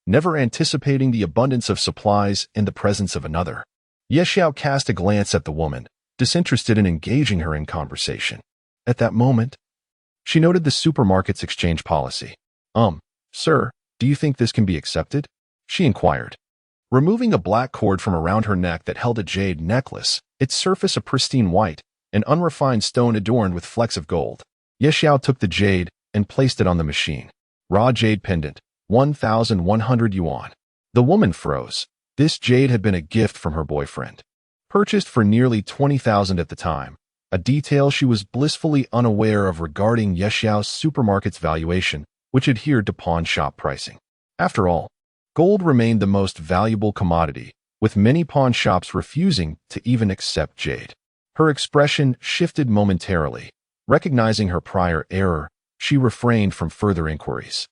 never anticipating the abundance of supplies in the presence of another. Ye Xiao cast a glance at the woman, disinterested in engaging her in conversation. At that moment, she noted the supermarket's exchange policy. Sir, do you think this can be accepted?" she inquired. Removing a black cord from around her neck that held a jade necklace, its surface a pristine white, an unrefined stone adorned with flecks of gold. Ye Xiao took the jade and placed it on the machine. Raw jade pendant, 1,100 yuan. The woman froze. This jade had been a gift from her boyfriend, purchased for nearly 20,000 at the time, a detail she was blissfully unaware of regarding Ye Xiao's supermarket's valuation, which adhered to pawn shop pricing. After all, gold remained the most valuable commodity, with many pawn shops refusing to even accept jade. Her expression shifted momentarily. Recognizing her prior error, she refrained from further inquiries.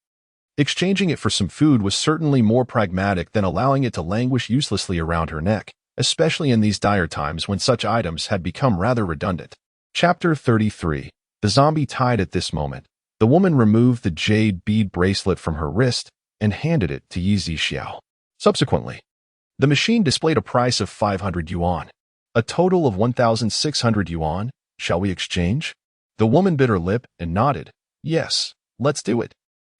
Exchanging it for some food was certainly more pragmatic than allowing it to languish uselessly around her neck, especially in these dire times when such items had become rather redundant. Chapter 33. The zombie tied at this moment. The woman removed the jade bead bracelet from her wrist and handed it to Ye Xiao. Subsequently, the machine displayed a price of 500 yuan. A total of 1,600 yuan. Shall we exchange? The woman bit her lip and nodded. Yes, let's do it.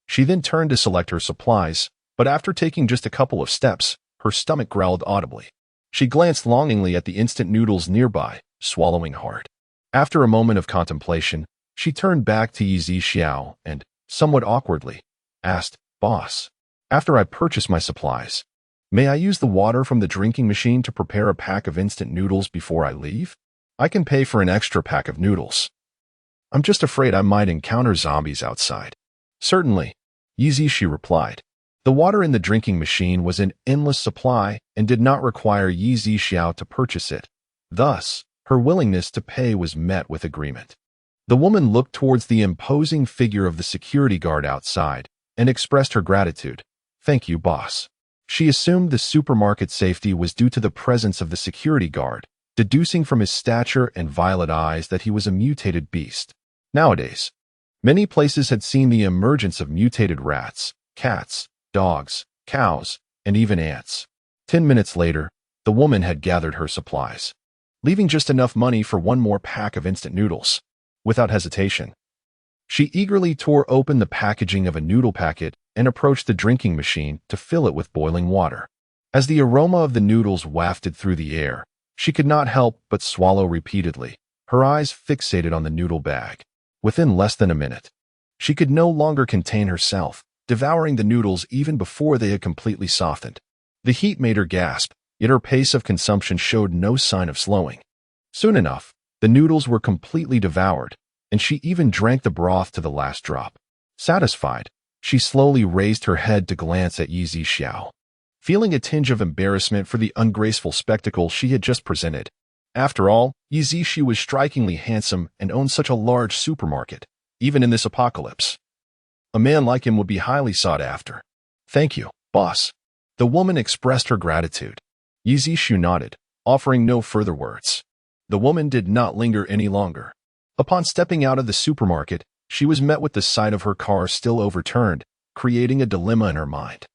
She then turned to select her supplies, but after taking just a couple of steps, her stomach growled audibly. She glanced longingly at the instant noodles nearby, swallowing hard. After a moment of contemplation, she turned back to Ye Xiao and, somewhat awkwardly, asked, "Boss, after I purchase my supplies, may I use the water from the drinking machine to prepare a pack of instant noodles before I leave? I can pay for an extra pack of noodles. I'm just afraid I might encounter zombies outside." "Certainly," Ye Xiao replied. The water in the drinking machine was in endless supply and did not require Ye Xiao to purchase it. Thus, her willingness to pay was met with agreement. The woman looked towards the imposing figure of the security guard outside and expressed her gratitude. "Thank you, boss." She assumed the supermarket safety was due to the presence of the security guard, deducing from his stature and violet eyes that he was a mutated beast. Nowadays, many places had seen the emergence of mutated rats, cats, dogs, cows, and even ants. 10 minutes later, the woman had gathered her supplies, leaving just enough money for one more pack of instant noodles. Without hesitation, she eagerly tore open the packaging of a noodle packet and approached the drinking machine to fill it with boiling water. As the aroma of the noodles wafted through the air, she could not help but swallow repeatedly, her eyes fixated on the noodle bag. Within less than a minute, she could no longer contain herself, devouring the noodles even before they had completely softened. The heat made her gasp, yet her pace of consumption showed no sign of slowing. Soon enough, the noodles were completely devoured, and she even drank the broth to the last drop. Satisfied, she slowly raised her head to glance at Yi Zixiao, feeling a tinge of embarrassment for the ungraceful spectacle she had just presented. After all, Yi Zixiao was strikingly handsome and owned such a large supermarket, even in this apocalypse. A man like him would be highly sought after. "Thank you, boss." The woman expressed her gratitude. Yi Zixiao nodded, offering no further words. The woman did not linger any longer. Upon stepping out of the supermarket, she was met with the sight of her car still overturned, creating a dilemma in her mind.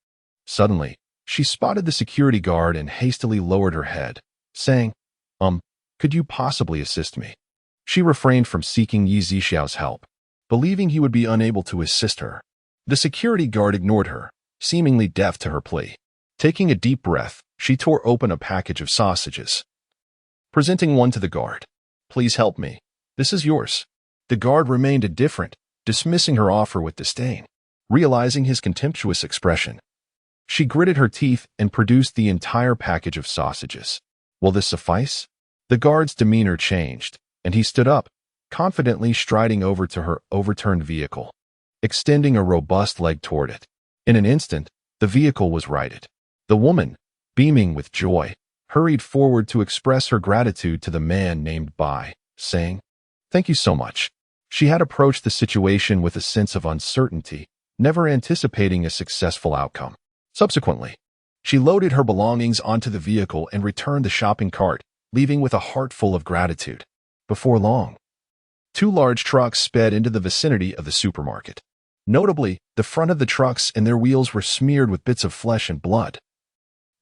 Suddenly, she spotted the security guard and hastily lowered her head, saying, could you possibly assist me?" She refrained from seeking Yi Zixiao's help, believing he would be unable to assist her. The security guard ignored her, seemingly deaf to her plea. Taking a deep breath, she tore open a package of sausages, presenting one to the guard. "Please help me. This is yours." The guard remained indifferent, dismissing her offer with disdain. Realizing his contemptuous expression, she gritted her teeth and produced the entire package of sausages. "Will this suffice?" The guard's demeanor changed, and he stood up, confidently striding over to her overturned vehicle, extending a robust leg toward it. In an instant, the vehicle was righted. The woman, beaming with joy, hurried forward to express her gratitude to the man named Bai, saying, "Thank you so much." She had approached the situation with a sense of uncertainty, never anticipating a successful outcome. Subsequently, she loaded her belongings onto the vehicle and returned the shopping cart, leaving with a heart full of gratitude. Before long, 2 large trucks sped into the vicinity of the supermarket. Notably, the front of the trucks and their wheels were smeared with bits of flesh and blood,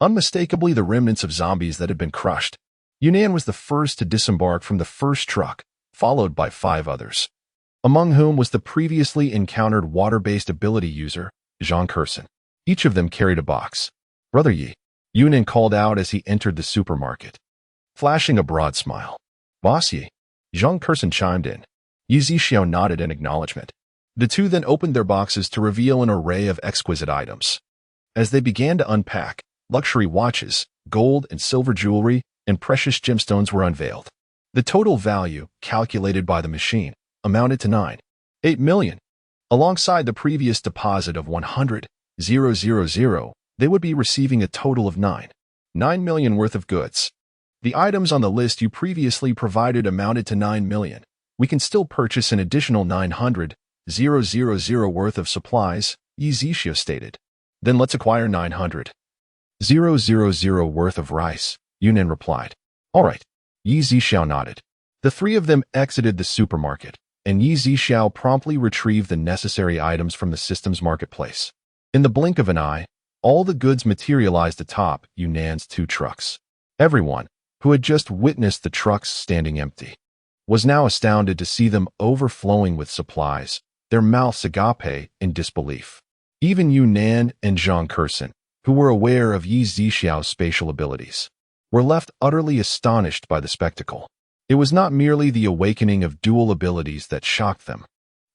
unmistakably the remnants of zombies that had been crushed. Yunnan was the first to disembark from the first truck, followed by 5 others, among whom was the previously encountered water-based ability user, Zhang Kursen. Each of them carried a box. "Brother Yi," Yunnan called out as he entered the supermarket, flashing a broad smile. "Boss Yi," Zhang Kursen chimed in. Yi Zixiao nodded in acknowledgement. The two then opened their boxes to reveal an array of exquisite items. As they began to unpack, luxury watches, gold and silver jewelry, and precious gemstones were unveiled. The total value, calculated by the machine, amounted to 9.8 million. Alongside the previous deposit of 100,000, they would be receiving a total of 9 million worth of goods. "The items on the list you previously provided amounted to 9 million. We can still purchase an additional 900,000 worth of supplies," Yi Zixiao stated. "Then let's acquire 900,000 worth of rice," Yunnan replied. "All right." Yi Zixiao nodded. The 3 of them exited the supermarket, and Yi Zixiao promptly retrieved the necessary items from the system's marketplace. In the blink of an eye, all the goods materialized atop Yunnan's 2 trucks. Everyone, who had just witnessed the trucks standing empty, was now astounded to see them overflowing with supplies, their mouths agape in disbelief. Even Yunnan and Zhang Kursen, who were aware of Yi Zixiao's spatial abilities, were left utterly astonished by the spectacle. It was not merely the awakening of dual abilities that shocked them,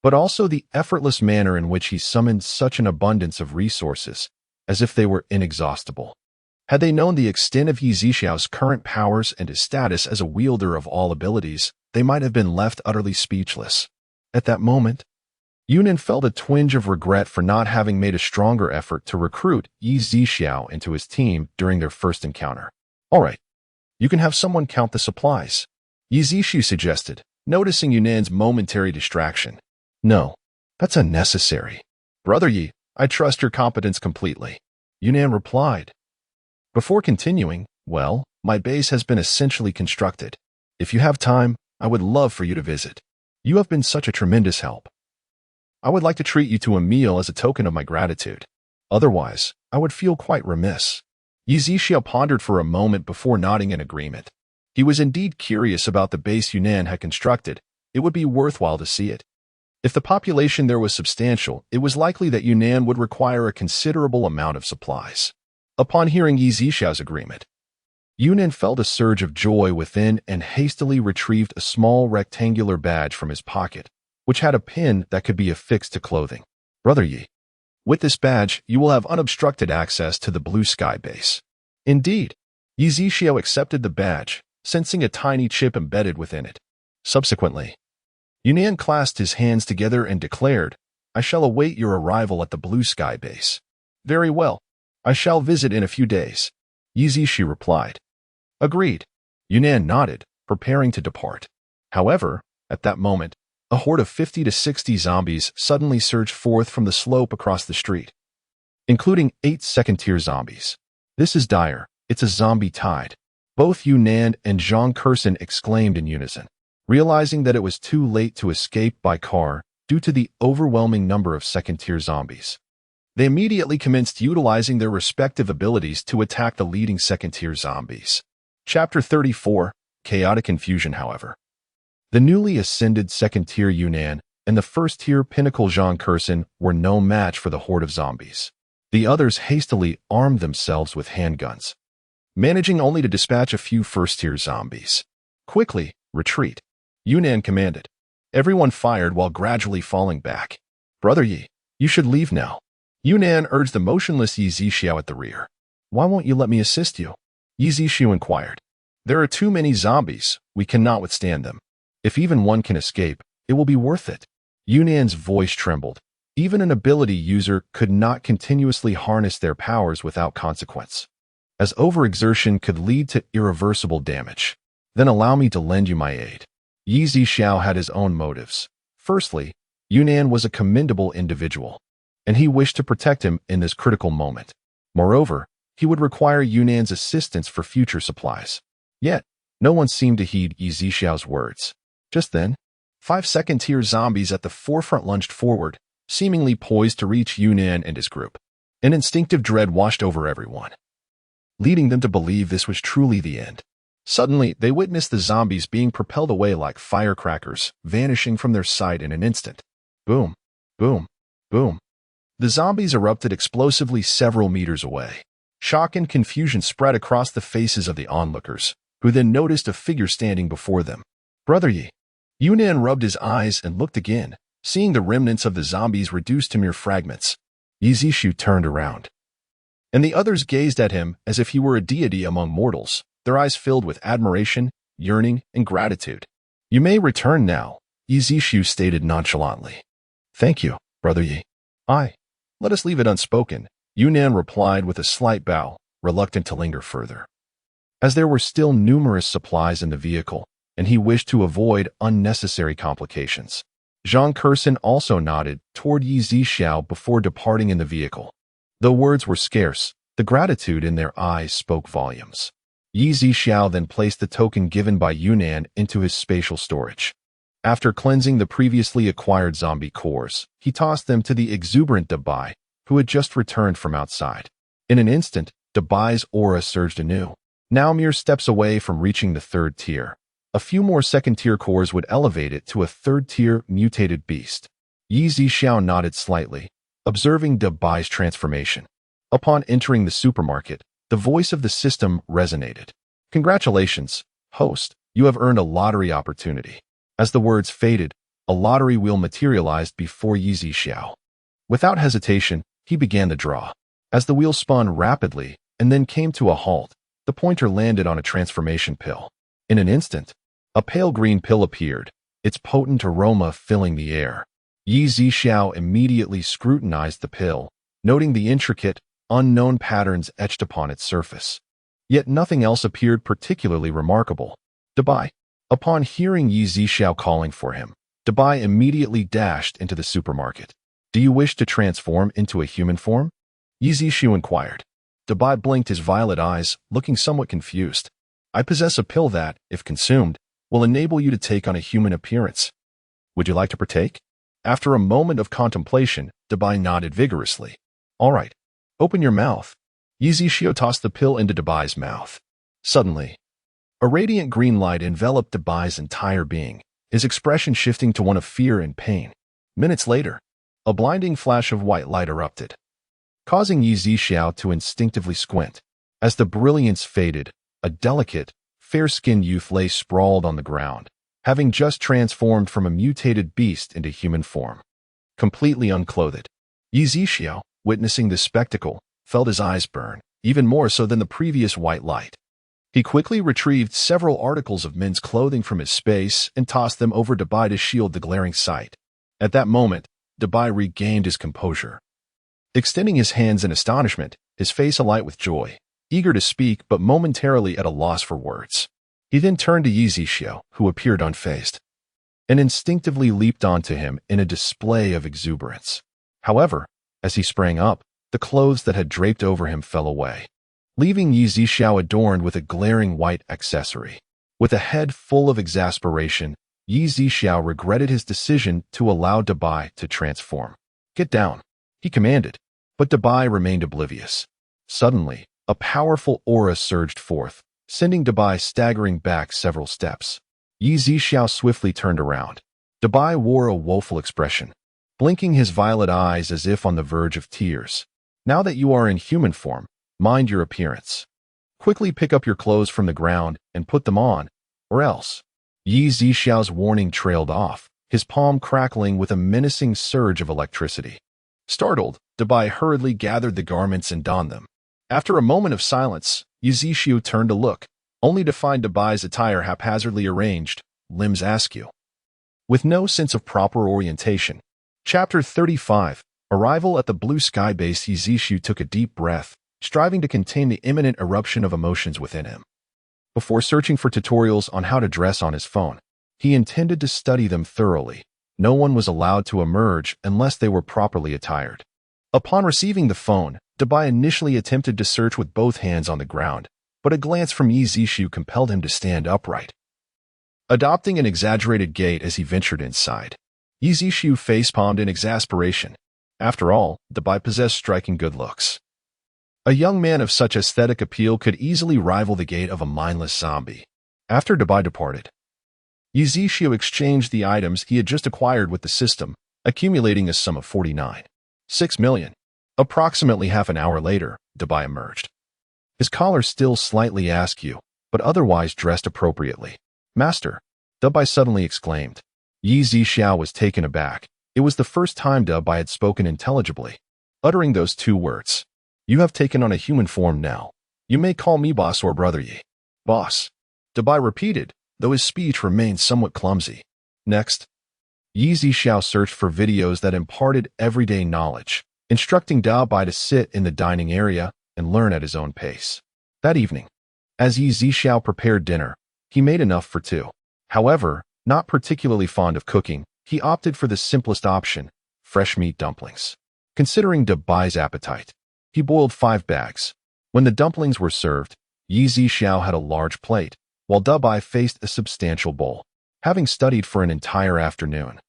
but also the effortless manner in which he summoned such an abundance of resources, as if they were inexhaustible. Had they known the extent of Yi Zixiao's current powers and his status as a wielder of all abilities, they might have been left utterly speechless. At that moment, Yunnan felt a twinge of regret for not having made a stronger effort to recruit Yi Zixiao into his team during their first encounter. "All right, you can have someone count the supplies," Yi Zixiao suggested, noticing Yunnan's momentary distraction. "No, that's unnecessary. Brother Yi, I trust your competence completely," Yunnan replied. Before continuing, "Well, my base has been essentially constructed. If you have time, I would love for you to visit. You have been such a tremendous help. I would like to treat you to a meal as a token of my gratitude. Otherwise, I would feel quite remiss." Yi Zixiao pondered for a moment before nodding in agreement. He was indeed curious about the base Yunnan had constructed. It would be worthwhile to see it. If the population there was substantial, it was likely that Yunnan would require a considerable amount of supplies. Upon hearing Yi Zixiao's agreement, Yunnan felt a surge of joy within and hastily retrieved a small rectangular badge from his pocket, which had a pin that could be affixed to clothing. Brother Yi, with this badge, you will have unobstructed access to the blue sky base. Indeed, Yi Zixiao accepted the badge, sensing a tiny chip embedded within it. Subsequently, Yunnan clasped his hands together and declared, I shall await your arrival at the blue sky base. Very well. I shall visit in a few days. Yi Zixiao replied. Agreed. Yunnan nodded, preparing to depart. However, at that moment, a horde of 50 to 60 zombies suddenly surged forth from the slope across the street, including 8 second-tier zombies. This is dire. It's a zombie tide. Both Yunnan and Zhang Kursin exclaimed in unison, realizing that it was too late to escape by car due to the overwhelming number of second-tier zombies. They immediately commenced utilizing their respective abilities to attack the leading second-tier zombies. Chapter 34, Chaotic Confusion. However, the newly ascended second-tier Yunnan and the first-tier pinnacle Zhang Kursin were no match for the horde of zombies. The others hastily armed themselves with handguns, managing only to dispatch a few first-tier zombies. Quickly, retreat, Yunnan commanded. Everyone fired while gradually falling back. Brother Yi, you should leave now. Yunnan urged the motionless Yi Zixiao at the rear. Why won't you let me assist you? Yi Zixiao inquired. There are too many zombies. We cannot withstand them. If even one can escape, it will be worth it. Yunnan's voice trembled. Even an ability user could not continuously harness their powers without consequence, as overexertion could lead to irreversible damage. Then allow me to lend you my aid. Yi Zixiao had his own motives. Firstly, Yunnan was a commendable individual, and he wished to protect him in this critical moment. Moreover, he would require Yunnan's assistance for future supplies. Yet, no one seemed to heed Yi Zixiao's words. Just then, 5 second-tier zombies at the forefront lunged forward, seemingly poised to reach Yunnan and his group. An instinctive dread washed over everyone, leading them to believe this was truly the end. Suddenly, they witnessed the zombies being propelled away like firecrackers, vanishing from their sight in an instant. Boom, boom, boom. The zombies erupted explosively several meters away. Shock and confusion spread across the faces of the onlookers, who then noticed a figure standing before them. Brother Yi. Yunnan rubbed his eyes and looked again, seeing the remnants of the zombies reduced to mere fragments. Yi Zixiao turned around, and the others gazed at him as if he were a deity among mortals, their eyes filled with admiration, yearning, and gratitude. You may return now, Yi Zixiao stated nonchalantly. Thank you, Brother Yi. Let us leave it unspoken, Yunnan replied with a slight bow, reluctant to linger further, as there were still numerous supplies in the vehicle, and he wished to avoid unnecessary complications. Zhang Kursin also nodded toward Yi Zixiao before departing in the vehicle. Though words were scarce, the gratitude in their eyes spoke volumes. Yi Zixiao then placed the token given by Yunnan into his spatial storage. After cleansing the previously acquired zombie cores, he tossed them to the exuberant Dabai, who had just returned from outside. In an instant, Dabai's aura surged anew. Now mere steps away from reaching the 3rd tier, a few more second-tier cores would elevate it to a 3rd-tier mutated beast. Yi Zixiao nodded slightly, observing Dabai's transformation. Upon entering the supermarket, the voice of the system resonated. Congratulations, host, you have earned a lottery opportunity. As the words faded, a lottery wheel materialized before Yi Zixiao. Without hesitation, he began the draw. As the wheel spun rapidly and then came to a halt, the pointer landed on a transformation pill. In an instant, a pale green pill appeared, its potent aroma filling the air. Yi Zixiao immediately scrutinized the pill, noting the intricate, unknown patterns etched upon its surface. Yet nothing else appeared particularly remarkable. Dabai. Upon hearing Yi Zixiao calling for him, Dabai immediately dashed into the supermarket. Do you wish to transform into a human form? Yi Zixiao inquired. Dabai blinked his violet eyes, looking somewhat confused. I possess a pill that, if consumed, will enable you to take on a human appearance. Would you like to partake? After a moment of contemplation, Dabai nodded vigorously. All right. Open your mouth. Yizishio tossed the pill into Dabai's mouth. Suddenly, a radiant green light enveloped Dabai's entire being, his expression shifting to one of fear and pain. Minutes later, a blinding flash of white light erupted, causing Yizishio to instinctively squint. As the brilliance faded, a delicate, fair-skinned youth lay sprawled on the ground, having just transformed from a mutated beast into human form. Completely unclothed, Yizishio, witnessing this spectacle, felt his eyes burn, even more so than the previous white light. He quickly retrieved several articles of men's clothing from his space and tossed them over Dabai to shield the glaring sight. At that moment, Dabai regained his composure. Extending his hands in astonishment, his face alight with joy, eager to speak but momentarily at a loss for words. He then turned to Yizishio, who appeared unfazed, and instinctively leaped onto him in a display of exuberance. However, as he sprang up, the clothes that had draped over him fell away, leaving Yizishio adorned with a glaring white accessory. With a head full of exasperation, Yizishio regretted his decision to allow Dabai to transform. "Get down," he commanded, but Dabai remained oblivious. Suddenly, a powerful aura surged forth, sending Dabai staggering back several steps. Yizishio swiftly turned around. Dabai wore a woeful expression, blinking his violet eyes as if on the verge of tears. "Now that you are in human form, mind your appearance. Quickly pick up your clothes from the ground and put them on, or else." Yizishio's warning trailed off, his palm crackling with a menacing surge of electricity. Startled, Dabai hurriedly gathered the garments and donned them. After a moment of silence, Yizishio turned to look, only to find Dabai's attire haphazardly arranged, limbs askew, with no sense of proper orientation. Chapter 35. Arrival at the Blue Sky Base. Yizishio took a deep breath, striving to contain the imminent eruption of emotions within him. Before searching for tutorials on how to dress on his phone, he intended to study them thoroughly. No one was allowed to emerge unless they were properly attired. Upon receiving the phone, Dabai initially attempted to search with both hands on the ground, but a glance from Yizishio compelled him to stand upright, adopting an exaggerated gait as he ventured inside. Yizishio facepalmed in exasperation. After all, Dabai possessed striking good looks. A young man of such aesthetic appeal could easily rival the gait of a mindless zombie. After Dabai departed, Yizishio exchanged the items he had just acquired with the system, accumulating a sum of 49.6 million. Approximately half an hour later, Dabai emerged. His collar still slightly askew, but otherwise dressed appropriately. "Master," Dabai suddenly exclaimed. Yizishio was taken aback. It was the first time Dabai had spoken intelligibly. Uttering those two words, "You have taken on a human form now. You may call me boss or brother Yi." "Boss," Dabai repeated, though his speech remained somewhat clumsy. Next, Yizishio searched for videos that imparted everyday knowledge, instructing Dabai to sit in the dining area and learn at his own pace. That evening, as Yizishio prepared dinner, he made enough for two. However, not particularly fond of cooking, he opted for the simplest option, fresh meat dumplings. Considering Dabai's appetite, he boiled 5 bags. When the dumplings were served, Yizishio had a large plate, while Dabai faced a substantial bowl. Having studied for an entire afternoon,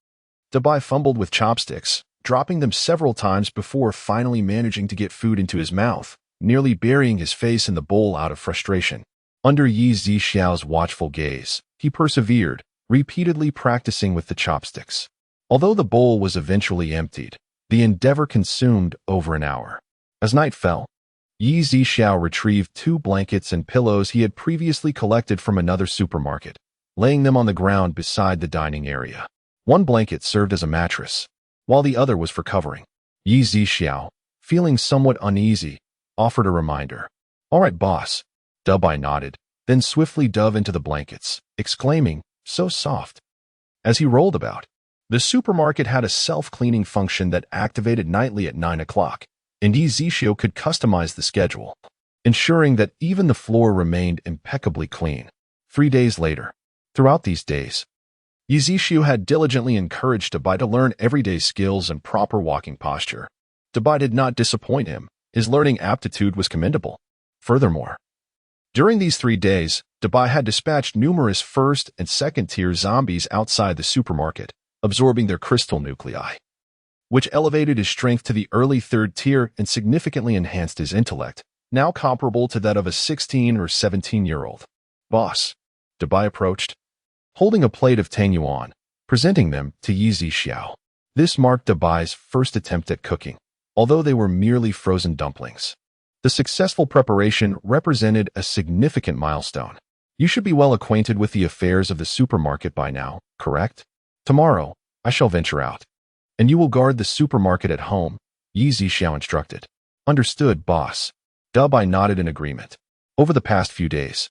Dabai fumbled with chopsticks, dropping them several times before finally managing to get food into his mouth, nearly burying his face in the bowl out of frustration. Under Yizishio's watchful gaze, he persevered, repeatedly practicing with the chopsticks. Although the bowl was eventually emptied, the endeavor consumed over an hour. As night fell, Yizishio retrieved 2 blankets and pillows he had previously collected from another supermarket, laying them on the ground beside the dining area. One blanket served as a mattress, while the other was for covering. Yizishio, feeling somewhat uneasy, offered a reminder. "All right, boss." Dabai nodded, then swiftly dove into the blankets, exclaiming, "So soft." As he rolled about, the supermarket had a self-cleaning function that activated nightly at 9 o'clock, and Yizishio could customize the schedule, ensuring that even the floor remained impeccably clean. 3 days later, throughout these days, Yizishio had diligently encouraged Dabai to learn everyday skills and proper walking posture. Dabai did not disappoint him. His learning aptitude was commendable. Furthermore, during these 3 days, Dabai had dispatched numerous first- and second-tier zombies outside the supermarket, absorbing their crystal nuclei, which elevated his strength to the early 3rd tier and significantly enhanced his intellect. now comparable to that of a 16 or 17-year-old. Boss, Dabai approached, holding a plate of tang yuan, presenting them to Yi Zixiao. This marked Dabai's first attempt at cooking, although they were merely frozen dumplings. The successful preparation represented a significant milestone. You should be well acquainted with the affairs of the supermarket by now, correct? Tomorrow, I shall venture out, and you will guard the supermarket at home, Yi Zixiao instructed. Understood, boss. Dabai nodded in agreement. Over the past few days,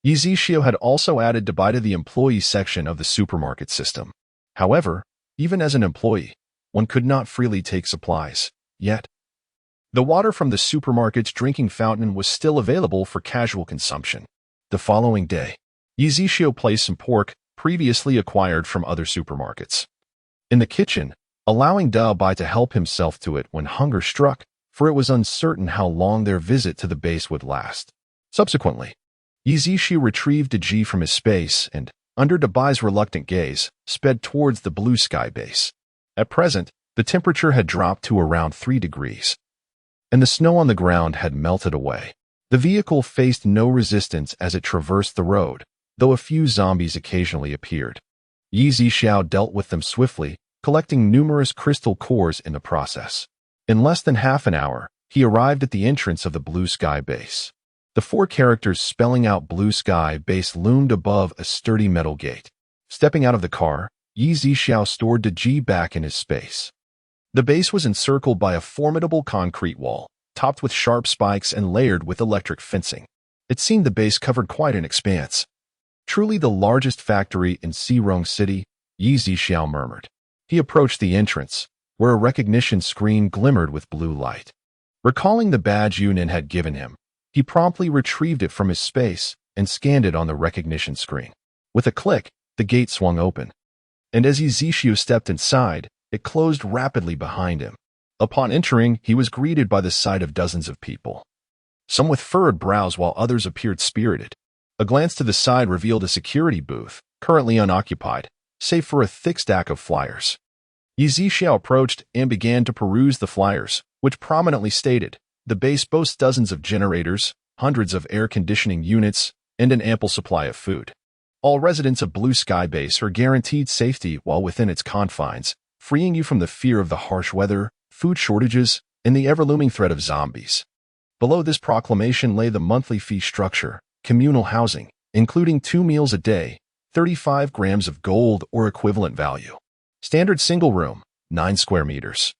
Yi Zixiao had also added Dabai to the employee section of the supermarket system. However, even as an employee, one could not freely take supplies, yet. The water from the supermarket's drinking fountain was still available for casual consumption. The following day, Yi Zixiao placed some pork previously acquired from other supermarkets in the kitchen, allowing Dabai to help himself to it when hunger struck, for it was uncertain how long their visit to the base would last. Subsequently, Yi Zixiao retrieved a Ji from his space and, under Dabai's reluctant gaze, sped towards the blue sky base. At present, the temperature had dropped to around 3 degrees, and the snow on the ground had melted away. The vehicle faced no resistance as it traversed the road, though a few zombies occasionally appeared. Yi Zixiao dealt with them swiftly, collecting numerous crystal cores in the process. In less than half an hour, he arrived at the entrance of the blue sky base. The 4 characters spelling out blue sky base loomed above a sturdy metal gate. Stepping out of the car, Yi Zixiao stored the Ji back in his space. The base was encircled by a formidable concrete wall, topped with sharp spikes and layered with electric fencing. It seemed the base covered quite an expanse. Truly the largest factory in Xirong City, Yi Zixiao murmured. He approached the entrance, where a recognition screen glimmered with blue light. Recalling the badge Yunin had given him, he promptly retrieved it from his space and scanned it on the recognition screen. With a click, the gate swung open, and as Yi Zixiao stepped inside, it closed rapidly behind him. Upon entering, he was greeted by the sight of dozens of people, some with furrowed brows while others appeared spirited. A glance to the side revealed a security booth, currently unoccupied, save for a thick stack of flyers. Yi Zixiao approached and began to peruse the flyers, which prominently stated, "The base boasts dozens of generators, hundreds of air conditioning units, and an ample supply of food. All residents of Blue Sky Base are guaranteed safety while within its confines, freeing you from the fear of the harsh weather, food shortages, and the ever-looming threat of zombies." Below this proclamation lay the monthly fee structure, communal housing, including 2 meals a day, 35 grams of gold or equivalent value. Standard single room, 9 square meters,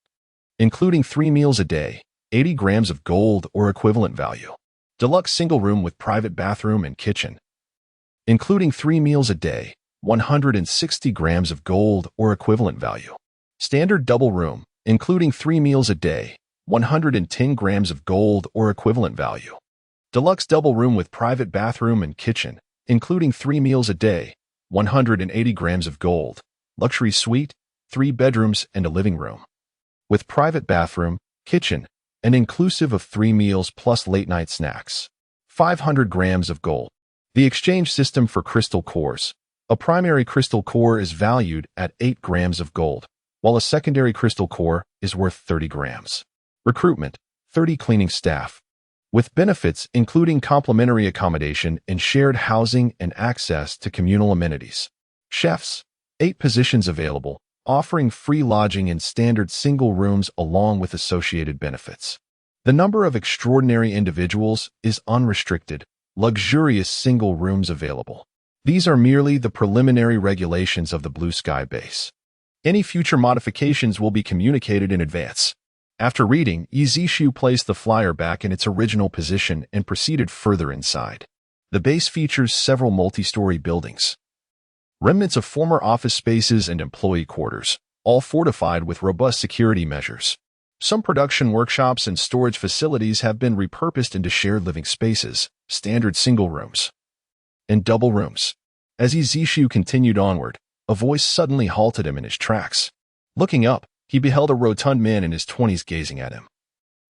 including 3 meals a day, 80 grams of gold or equivalent value. Deluxe single room with private bathroom and kitchen, including 3 meals a day, 160 grams of gold or equivalent value. Standard double room, including 3 meals a day, 110 grams of gold or equivalent value. Deluxe double room with private bathroom and kitchen, including 3 meals a day, 180 grams of gold. Luxury suite, 3 bedrooms and a living room, with private bathroom, kitchen, and inclusive of 3 meals plus late-night snacks. 500 grams of gold. The exchange system for crystal cores. A primary crystal core is valued at 8 grams of gold, while a secondary crystal core is worth 30 grams. Recruitment, 30 cleaning staff, with benefits including complimentary accommodation and shared housing and access to communal amenities. Chefs, 8 positions available, offering free lodging in standard single rooms along with associated benefits. The number of extraordinary individuals is unrestricted, luxurious single rooms available. These are merely the preliminary regulations of the Blue Sky Base. Any future modifications will be communicated in advance. After reading, Yi Zixiao placed the flyer back in its original position and proceeded further inside. The base features several multi-story buildings, remnants of former office spaces and employee quarters, all fortified with robust security measures. Some production workshops and storage facilities have been repurposed into shared living spaces, standard single rooms, and double rooms. As Yi Zixiao continued onward, a voice suddenly halted him in his tracks. Looking up, he beheld a rotund man in his 20s gazing at him,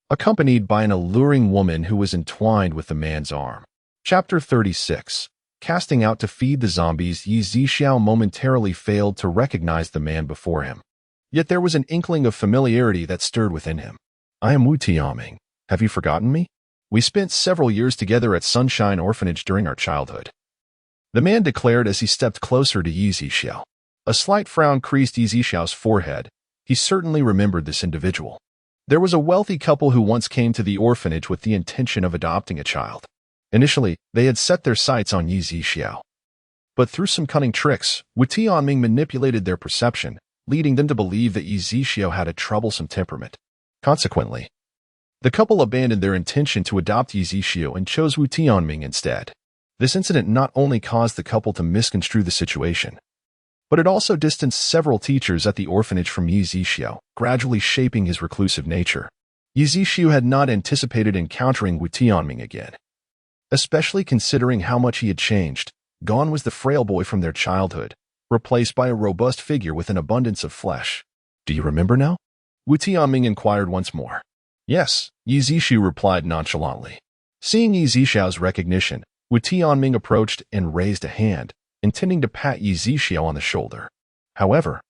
accompanied by an alluring woman who was entwined with the man's arm. Chapter 36. Casting out to feed the zombies, Yi Zixiao momentarily failed to recognize the man before him. Yet there was an inkling of familiarity that stirred within him. "I am Wu Tiaming. Have you forgotten me?" We spent several years together at Sunshine Orphanage during our childhood," the man declared as he stepped closer to Yi Zixiao. A slight frown creased Yi Zixiao's forehead. He certainly remembered this individual. There was a wealthy couple who once came to the orphanage with the intention of adopting a child. Initially, they had set their sights on Yi Zixiao. But through some cunning tricks, Wu Tianming manipulated their perception, leading them to believe that Yi Zixiao had a troublesome temperament. Consequently, the couple abandoned their intention to adopt Yi Zixiao and chose Wu Tianming instead. This incident not only caused the couple to misconstrue the situation, but it also distanced several teachers at the orphanage from Yi Zixiao, gradually shaping his reclusive nature. Yi Zixiao had not anticipated encountering Wu Tianming again, especially considering how much he had changed. Gone was the frail boy from their childhood, replaced by a robust figure with an abundance of flesh. "Do you remember now?" Wu Tianming inquired once more. "Yes," Yi Zixiao replied nonchalantly. Seeing Yi Zixiao's recognition, Wu Tianming approached and raised a hand, intending to pat Yi Zixiao on the shoulder. However,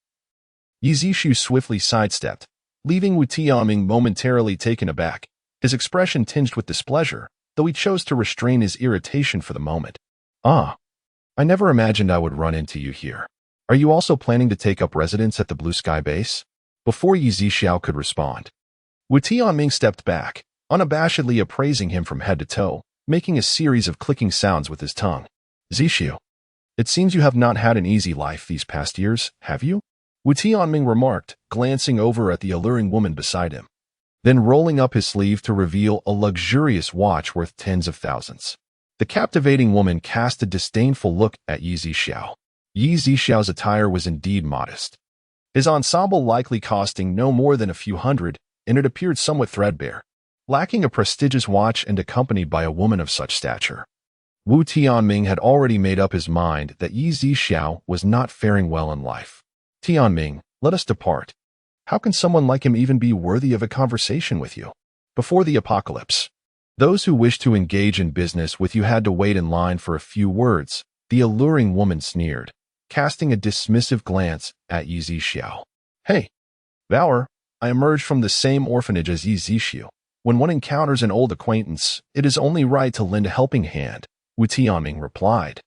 Yi Zixiao swiftly sidestepped, leaving Wu Tianming momentarily taken aback, his expression tinged with displeasure, though he chose to restrain his irritation for the moment. "Ah, I never imagined I would run into you here. Are you also planning to take up residence at the Blue Sky base?" Before Yi Zixiao could respond, Wu Tianming stepped back, unabashedly appraising him from head to toe, making a series of clicking sounds with his tongue. "Zixiao, it seems you have not had an easy life these past years, have you?" Wu Tianming remarked, glancing over at the alluring woman beside him, then rolling up his sleeve to reveal a luxurious watch worth tens of thousands. The captivating woman cast a disdainful look at Yi Zixiao. Yi Zixiao's attire was indeed modest, his ensemble likely costing no more than a few hundred, and it appeared somewhat threadbare, lacking a prestigious watch and accompanied by a woman of such stature. Wu Tianming had already made up his mind that Yi Zixiao was not faring well in life. "Tianming, let us depart. How can someone like him even be worthy of a conversation with you?" Before the apocalypse, those who wished to engage in business with you had to wait in line for a few words, the alluring woman sneered, casting a dismissive glance at Yi Zixiao. "Hey, Valor, I emerged from the same orphanage as Yi Zixiao. When one encounters an old acquaintance, it is only right to lend a helping hand," Wu Tianming replied.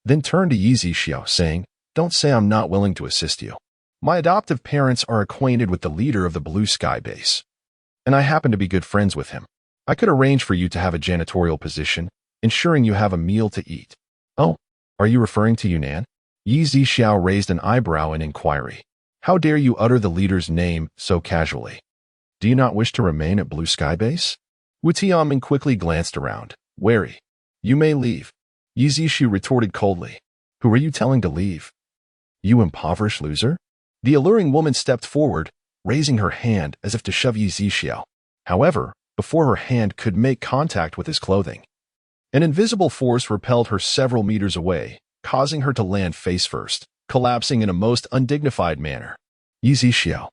Then turned to Yi Zixiao, saying, "Don't say I'm not willing to assist you. My adoptive parents are acquainted with the leader of the Blue Sky base, and I happen to be good friends with him. I could arrange for you to have a janitorial position, ensuring you have a meal to eat." "Oh, are you referring to Yunnan?" Yi Zixiao raised an eyebrow in inquiry. "How dare you utter the leader's name so casually? Do you not wish to remain at Blue Sky base?" Wu Tianming quickly glanced around, wary. "You may leave," Yi Zixiao retorted coldly. "Who are you telling to leave? You impoverished loser?" The alluring woman stepped forward, raising her hand as if to shove Yi Zixiao. However, before her hand could make contact with his clothing, an invisible force repelled her several meters away, causing her to land face first, collapsing in a most undignified manner. "Yi Zixiao,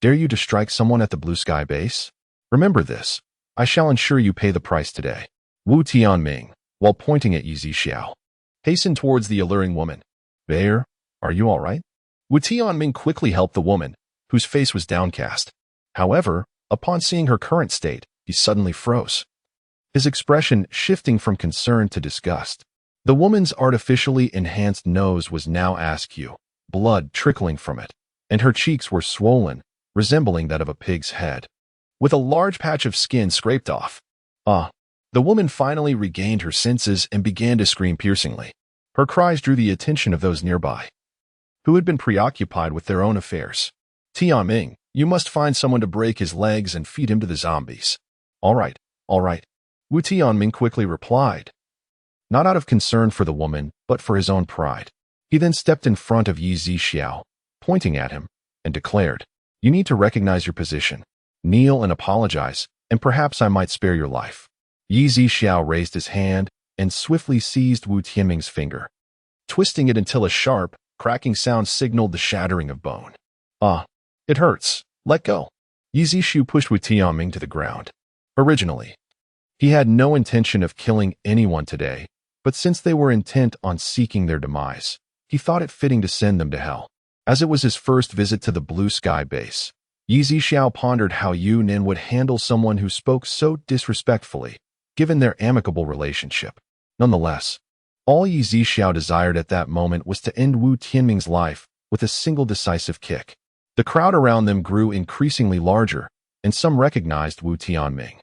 dare you to strike someone at the Blue Sky base? Remember this. I shall ensure you pay the price today." Wu Tianming, while pointing at Yi Zixiao, hastened towards the alluring woman. "There, are you all right?" Wu Tianming quickly helped the woman, whose face was downcast. However, upon seeing her current state, he suddenly froze, his expression shifting from concern to disgust. The woman's artificially enhanced nose was now askew, blood trickling from it, and her cheeks were swollen, resembling that of a pig's head, with a large patch of skin scraped off. "Ah!" The woman finally regained her senses and began to scream piercingly. Her cries drew the attention of those nearby, who had been preoccupied with their own affairs. "Tianming, you must find someone to break his legs and feed him to the zombies." All right," Wu Tianming quickly replied, not out of concern for the woman, but for his own pride. He then stepped in front of Yi Zixiao, pointing at him, and declared, "You need to recognize your position. Kneel and apologize, and perhaps I might spare your life." Yi Zixiao raised his hand and swiftly seized Wu Tianming's finger, twisting it until a sharp, cracking sound signaled the shattering of bone. "Ah, it hurts. Let go." Yi Zixiao pushed Wu Tianming to the ground. Originally, he had no intention of killing anyone today, but since they were intent on seeking their demise, he thought it fitting to send them to hell. As it was his first visit to the Blue Sky base, Yi Zixiao pondered how Yu Nin would handle someone who spoke so disrespectfully, given their amicable relationship. Nonetheless, all Yi Zixiao desired at that moment was to end Wu Tianming's life with a single decisive kick. The crowd around them grew increasingly larger, and some recognized Wu Tianming.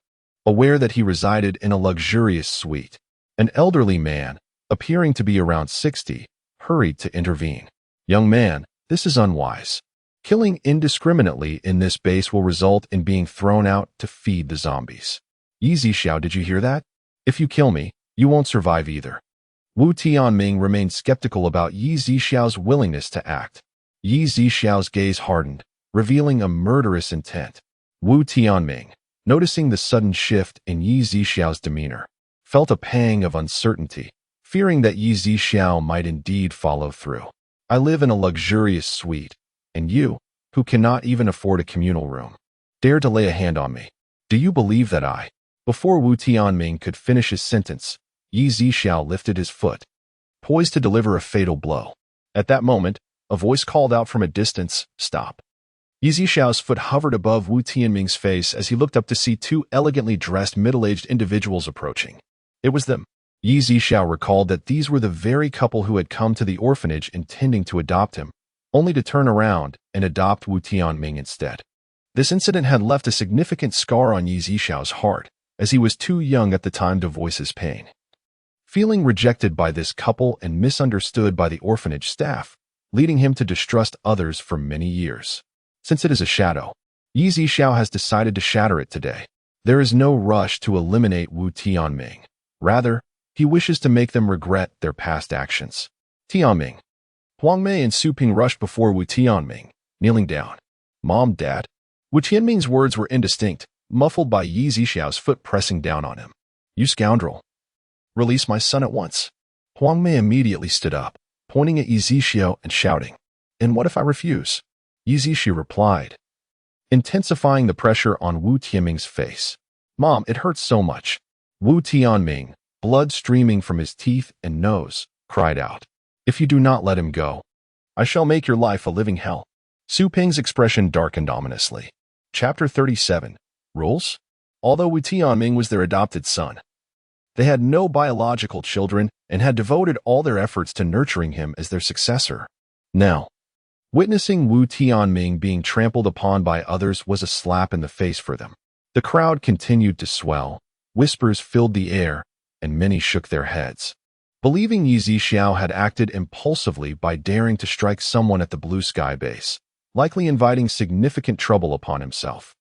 Aware that he resided in a luxurious suite, an elderly man, appearing to be around 60, hurried to intervene. "Young man, this is unwise. Killing indiscriminately in this base will result in being thrown out to feed the zombies. Yi Zixiao, did you hear that? If you kill me, you won't survive either." Wu Tianming remained skeptical about Yi Zixiao's willingness to act. Yi Zixiao's gaze hardened, revealing a murderous intent. Wu Tianming, noticing the sudden shift in Yi Zixiao's demeanor, felt a pang of uncertainty, fearing that Yi Zixiao might indeed follow through. "I live in a luxurious suite, and you, who cannot even afford a communal room, dare to lay a hand on me. Do you believe that I—" Before Wu Tianming could finish his sentence, Yi Zixiao lifted his foot, poised to deliver a fatal blow. At that moment, a voice called out from a distance, "Stop." Yi Zixiao's foot hovered above Wu Tianming's face as he looked up to see two elegantly dressed middle-aged individuals approaching. It was them. Yi Zixiao recalled that these were the very couple who had come to the orphanage intending to adopt him, only to turn around and adopt Wu Tianming instead. This incident had left a significant scar on Yi Zixiao's heart, as he was too young at the time to voice his pain. Feeling rejected by this couple and misunderstood by the orphanage staff, leading him to distrust others for many years. Since it is a shadow, Yi Zixiao has decided to shatter it today. There is no rush to eliminate Wu Tianming. Rather, he wishes to make them regret their past actions. Tianming. Huang Mei and Su Ping rushed before Wu Tianming, kneeling down. "Mom, Dad." Wu Tianming's words were indistinct, muffled by Yi Zixiao's foot pressing down on him. "You scoundrel. Release my son at once." Huang Mei immediately stood up, pointing at Yi Zixiao and shouting, "And what if I refuse?" Yi Zixiao replied, intensifying the pressure on Wu Tianming's face. "Mom, it hurts so much." Wu Tianming, blood streaming from his teeth and nose, cried out, "If you do not let him go, I shall make your life a living hell." Su Ping's expression darkened ominously. Chapter 37. Rules? Although Wu Tianming was their adopted son, they had no biological children and had devoted all their efforts to nurturing him as their successor. Now, witnessing Wu Tianming being trampled upon by others was a slap in the face for them. The crowd continued to swell, whispers filled the air, and many shook their heads, believing Yi Zixiao had acted impulsively by daring to strike someone at the Blue Sky base, likely inviting significant trouble upon himself.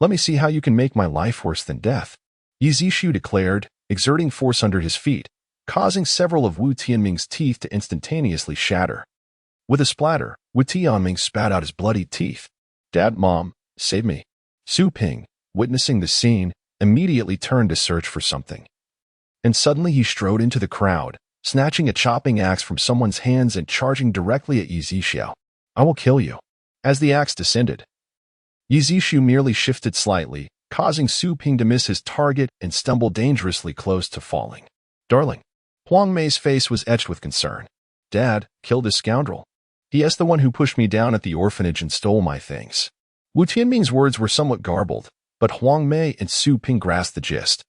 "Let me see how you can make my life worse than death," Yi Zixiao declared, exerting force under his feet, causing several of Wu Tianming's teeth to instantaneously shatter. With a splatter, Wu Tianming spat out his bloody teeth. "Dad, Mom, save me." Su Ping, witnessing the scene, immediately turned to search for something. And suddenly he strode into the crowd, snatching a chopping axe from someone's hands and charging directly at Yi Zixiao. "I will kill you." As the axe descended, Yi Zixiao merely shifted slightly, causing Su Ping to miss his target and stumble dangerously close to falling. "Darling." Huang Mei's face was etched with concern. "Dad, kill this scoundrel. He is the one who pushed me down at the orphanage and stole my things." Wu Tianming's words were somewhat garbled, but Huang Mei and Su Ping grasped the gist.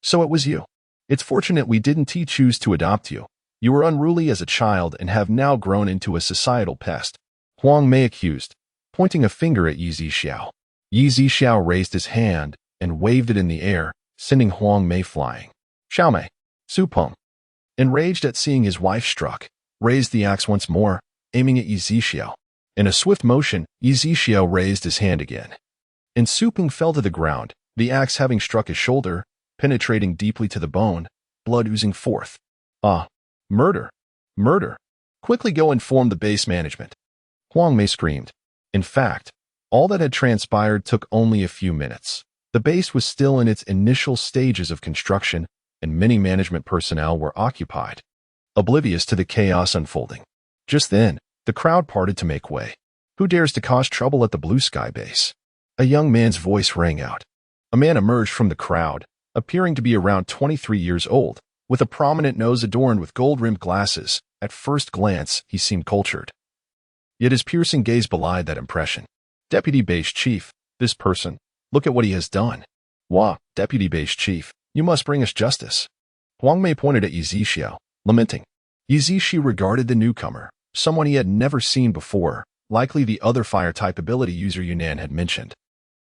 "So it was you. It's fortunate we didn't choose to adopt you. You were unruly as a child and have now grown into a societal pest," Huang Mei accused, pointing a finger at Yi Zixiao. Yi Zixiao raised his hand and waved it in the air, sending Huang Mei flying. Xiaomei, Su Peng, enraged at seeing his wife struck, raised the axe once more, aiming at Yi Zixiao. In a swift motion, Yi Zixiao raised his hand again, and Su Peng fell to the ground, the axe having struck his shoulder, penetrating deeply to the bone, blood oozing forth. "Ah, murder! Murder! Quickly go inform the base management," Huang Mei screamed. In fact, all that had transpired took only a few minutes. The base was still in its initial stages of construction, and many management personnel were occupied, oblivious to the chaos unfolding. Just then, the crowd parted to make way. "Who dares to cause trouble at the Blue Sky base?" A young man's voice rang out. A man emerged from the crowd, appearing to be around 23 years old, with a prominent nose adorned with gold-rimmed glasses. At first glance, he seemed cultured. Yet his piercing gaze belied that impression. "Deputy Base Chief, this person, look at what he has done." "Wah, Deputy Base Chief, You must bring us justice. Huang Mei pointed at Yi Zixiao, lamenting. Yi Zixiao regarded the newcomer, someone he had never seen before, likely the other fire-type ability user Yunnan had mentioned.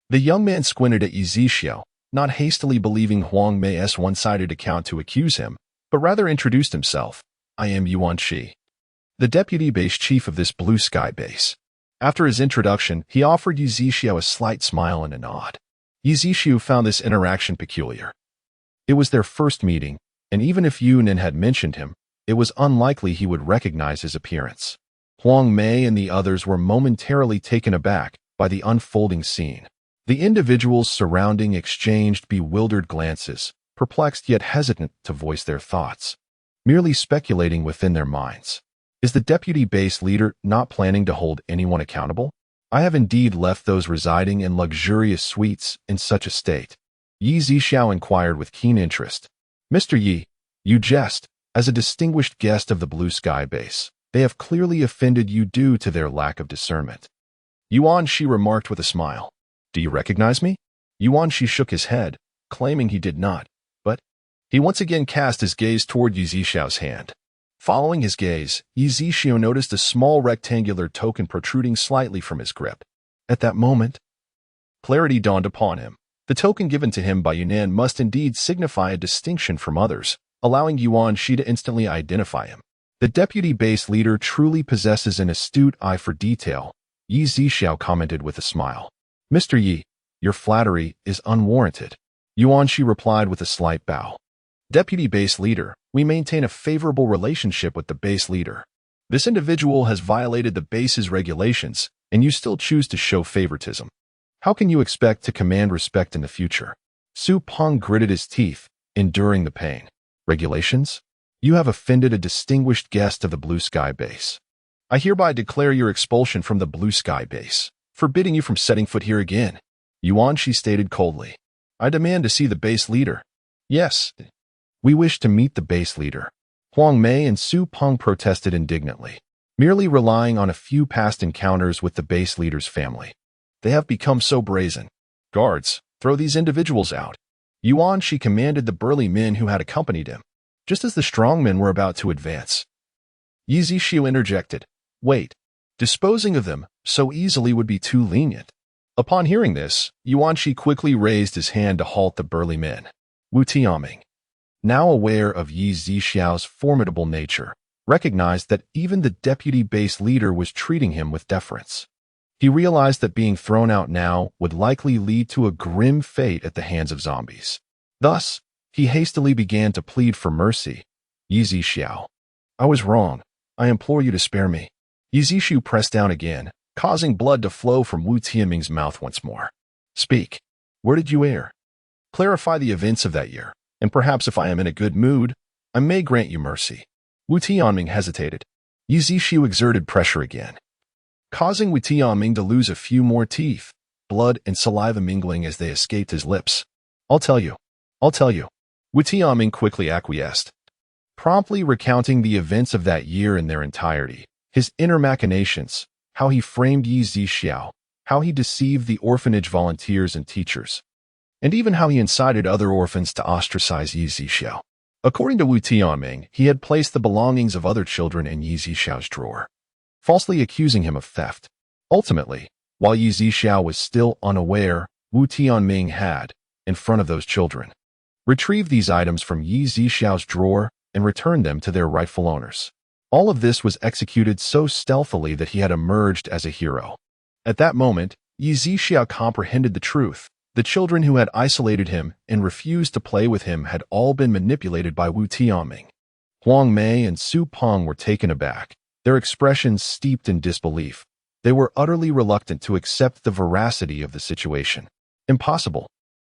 The young man squinted at Yi Zixiao, not hastily believing Huang Mei's one-sided account to accuse him, but rather introduced himself. I am Yuan Shi, the deputy base chief of this blue sky base. After his introduction, he offered Yi Zixiao a slight smile and a nod. Yi Zixiao found this interaction peculiar. It was their first meeting, and even if Yunnan had mentioned him, it was unlikely he would recognize his appearance. Huang Mei and the others were momentarily taken aback by the unfolding scene. The individuals surrounding exchanged bewildered glances, perplexed yet hesitant to voice their thoughts, merely speculating within their minds. Is the deputy base leader not planning to hold anyone accountable? I have indeed left those residing in luxurious suites in such a state. Yi Zixiao inquired with keen interest. Mr. Yi, you jest. As a distinguished guest of the blue sky base, they have clearly offended you due to their lack of discernment. Yuan Shi remarked with a smile. Do you recognize me? Yuan Shi shook his head, claiming he did not, but he once again cast his gaze toward Yi Zixiao's hand. Following his gaze, Yi Zixiao noticed a small rectangular token protruding slightly from his grip. At that moment, clarity dawned upon him. The token given to him by Yunnan must indeed signify a distinction from others, allowing Yuan Shi to instantly identify him. The deputy base leader truly possesses an astute eye for detail, Yi Zixiao commented with a smile. Mr. Yi, your flattery is unwarranted. Yuan Shi replied with a slight bow. Deputy base leader, we maintain a favorable relationship with the base leader. This individual has violated the base's regulations, and you still choose to show favoritism. How can you expect to command respect in the future? Su Peng gritted his teeth, enduring the pain. Regulations? You have offended a distinguished guest of the blue sky base. I hereby declare your expulsion from the blue sky base, forbidding you from setting foot here again. Yuan Shi stated coldly. I demand to see the base leader. Yes. We wish to meet the base leader. Huang Mei and Su Peng protested indignantly, merely relying on a few past encounters with the base leader's family. They have become so brazen. Guards, throw these individuals out. Yuan Shi commanded the burly men who had accompanied him, just as the strong men were about to advance. Yi Zixiao interjected. Wait, disposing of them so easily would be too lenient. Upon hearing this, Yuan Shi quickly raised his hand to halt the burly men. Wu Tianming, now aware of Yi Zixiao's formidable nature, recognized that even the deputy base leader was treating him with deference. He realized that being thrown out now would likely lead to a grim fate at the hands of zombies. Thus, he hastily began to plead for mercy. Yi Zixiao, I was wrong. I implore you to spare me. Yi Zixiao pressed down again, causing blood to flow from Wu Tianming's mouth once more. Speak. Where did you err? Clarify the events of that year, and perhaps if I am in a good mood, I may grant you mercy. Wu Tianming hesitated. Yi Zixiao exerted pressure again, causing Wu Tianming to lose a few more teeth, blood and saliva mingling as they escaped his lips. I'll tell you. Wu Tianming quickly acquiesced, promptly recounting the events of that year in their entirety, his inner machinations, how he framed Yi Zixiao, how he deceived the orphanage volunteers and teachers, and even how he incited other orphans to ostracize Yi Zixiao. According to Wu Tianming, he had placed the belongings of other children in Yi Zixiao's drawer, falsely accusing him of theft. Ultimately, while Yi Zixiao was still unaware, Wu Tianming had, in front of those children, retrieved these items from Yi Zixiao's drawer and returned them to their rightful owners. All of this was executed so stealthily that he had emerged as a hero. At that moment, Yi Zixiao comprehended the truth. The children who had isolated him and refused to play with him had all been manipulated by Wu Tianming. Huang Mei and Su Peng were taken aback, their expressions steeped in disbelief. They were utterly reluctant to accept the veracity of the situation. Impossible.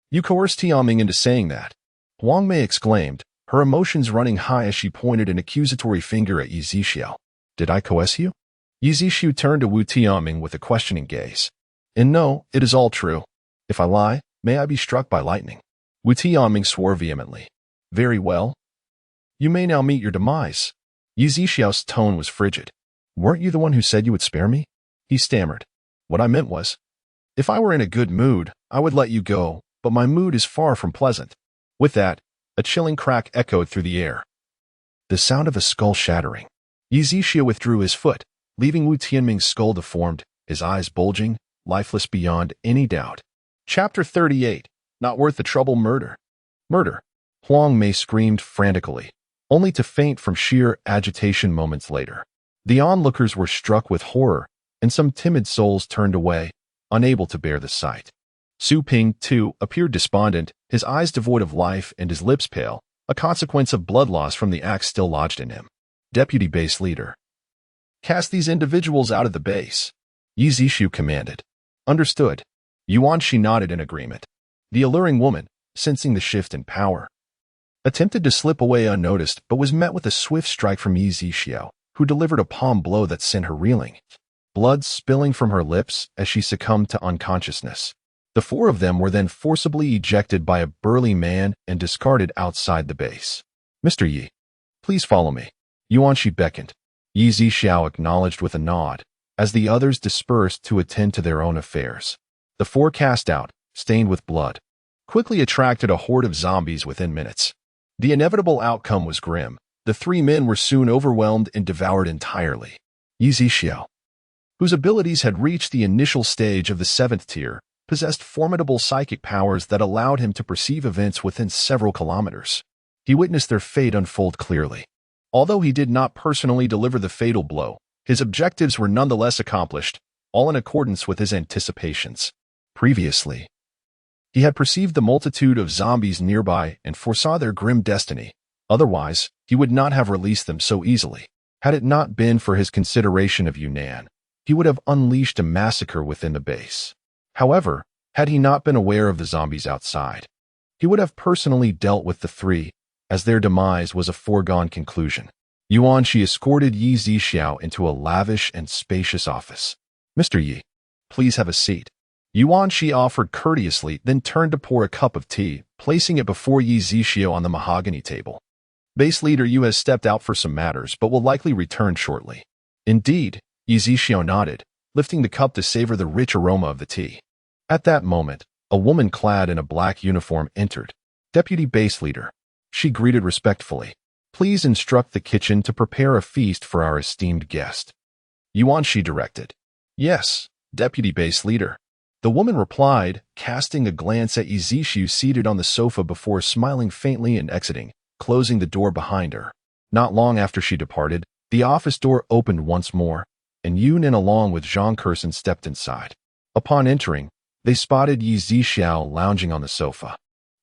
You coerced Tianming into saying that. Huang Mei exclaimed, her emotions running high as she pointed an accusatory finger at Yi Zixiao. Did I coerce you? Yi Zixiao turned to Wu Tianming with a questioning gaze. And no, it is all true. If I lie, may I be struck by lightning. Wu Tianming swore vehemently. Very well. You may now meet your demise. Yi Zixiao's tone was frigid. Weren't you the one who said you would spare me? He stammered. What I meant was, if I were in a good mood, I would let you go, but my mood is far from pleasant. With that, a chilling crack echoed through the air. The sound of a skull shattering. Yi Zixia withdrew his foot, leaving Wu Tianming's skull deformed, his eyes bulging, lifeless beyond any doubt. Chapter 38. Not worth the trouble. Murder. Murder. Huang Mei screamed frantically, only to faint from sheer agitation moments later. The onlookers were struck with horror, and some timid souls turned away, unable to bear the sight. Su Ping, too, appeared despondent, his eyes devoid of life and his lips pale, a consequence of blood loss from the axe still lodged in him. Deputy Base Leader. Cast these individuals out of the base. Yi Zixia commanded. Understood. Yuan Shi nodded in agreement. The alluring woman, sensing the shift in power, attempted to slip away unnoticed but was met with a swift strike from Yi Zixia, who delivered a palm blow that sent her reeling, blood spilling from her lips as she succumbed to unconsciousness. The four of them were then forcibly ejected by a burly man and discarded outside the base. Mr. Yi, please follow me. Yuan Shi beckoned. Yi Zixia acknowledged with a nod, as the others dispersed to attend to their own affairs. The four cast out, stained with blood, quickly attracted a horde of zombies within minutes. The inevitable outcome was grim. The three men were soon overwhelmed and devoured entirely. Yi Zixia, whose abilities had reached the initial stage of the 7th tier, possessed formidable psychic powers that allowed him to perceive events within several kilometers. He witnessed their fate unfold clearly. Although he did not personally deliver the fatal blow, his objectives were nonetheless accomplished, all in accordance with his anticipations. Previously, he had perceived the multitude of zombies nearby and foresaw their grim destiny. Otherwise, he would not have released them so easily. Had it not been for his consideration of Yunnan, he would have unleashed a massacre within the base. However, had he not been aware of the zombies outside, he would have personally dealt with the three, as their demise was a foregone conclusion. Yuan Shi escorted Yi Zixia into a lavish and spacious office. Mr. Yi, please have a seat. Yuan Shi offered courteously, then turned to pour a cup of tea, placing it before Yi Zixia on the mahogany table. Base Leader Yu has stepped out for some matters, but will likely return shortly. Indeed, Yi Zixia nodded, lifting the cup to savor the rich aroma of the tea. At that moment, a woman clad in a black uniform entered. Deputy Base Leader. She greeted respectfully. Please instruct the kitchen to prepare a feast for our esteemed guest. Yuan Shi directed. Yes, Deputy Base Leader. The woman replied, casting a glance at Yi Zixia seated on the sofa before smiling faintly and exiting, closing the door behind her. Not long after she departed, the office door opened once more, and Yunnan along with Zhang Curson stepped inside. Upon entering, they spotted Yi Zixia lounging on the sofa.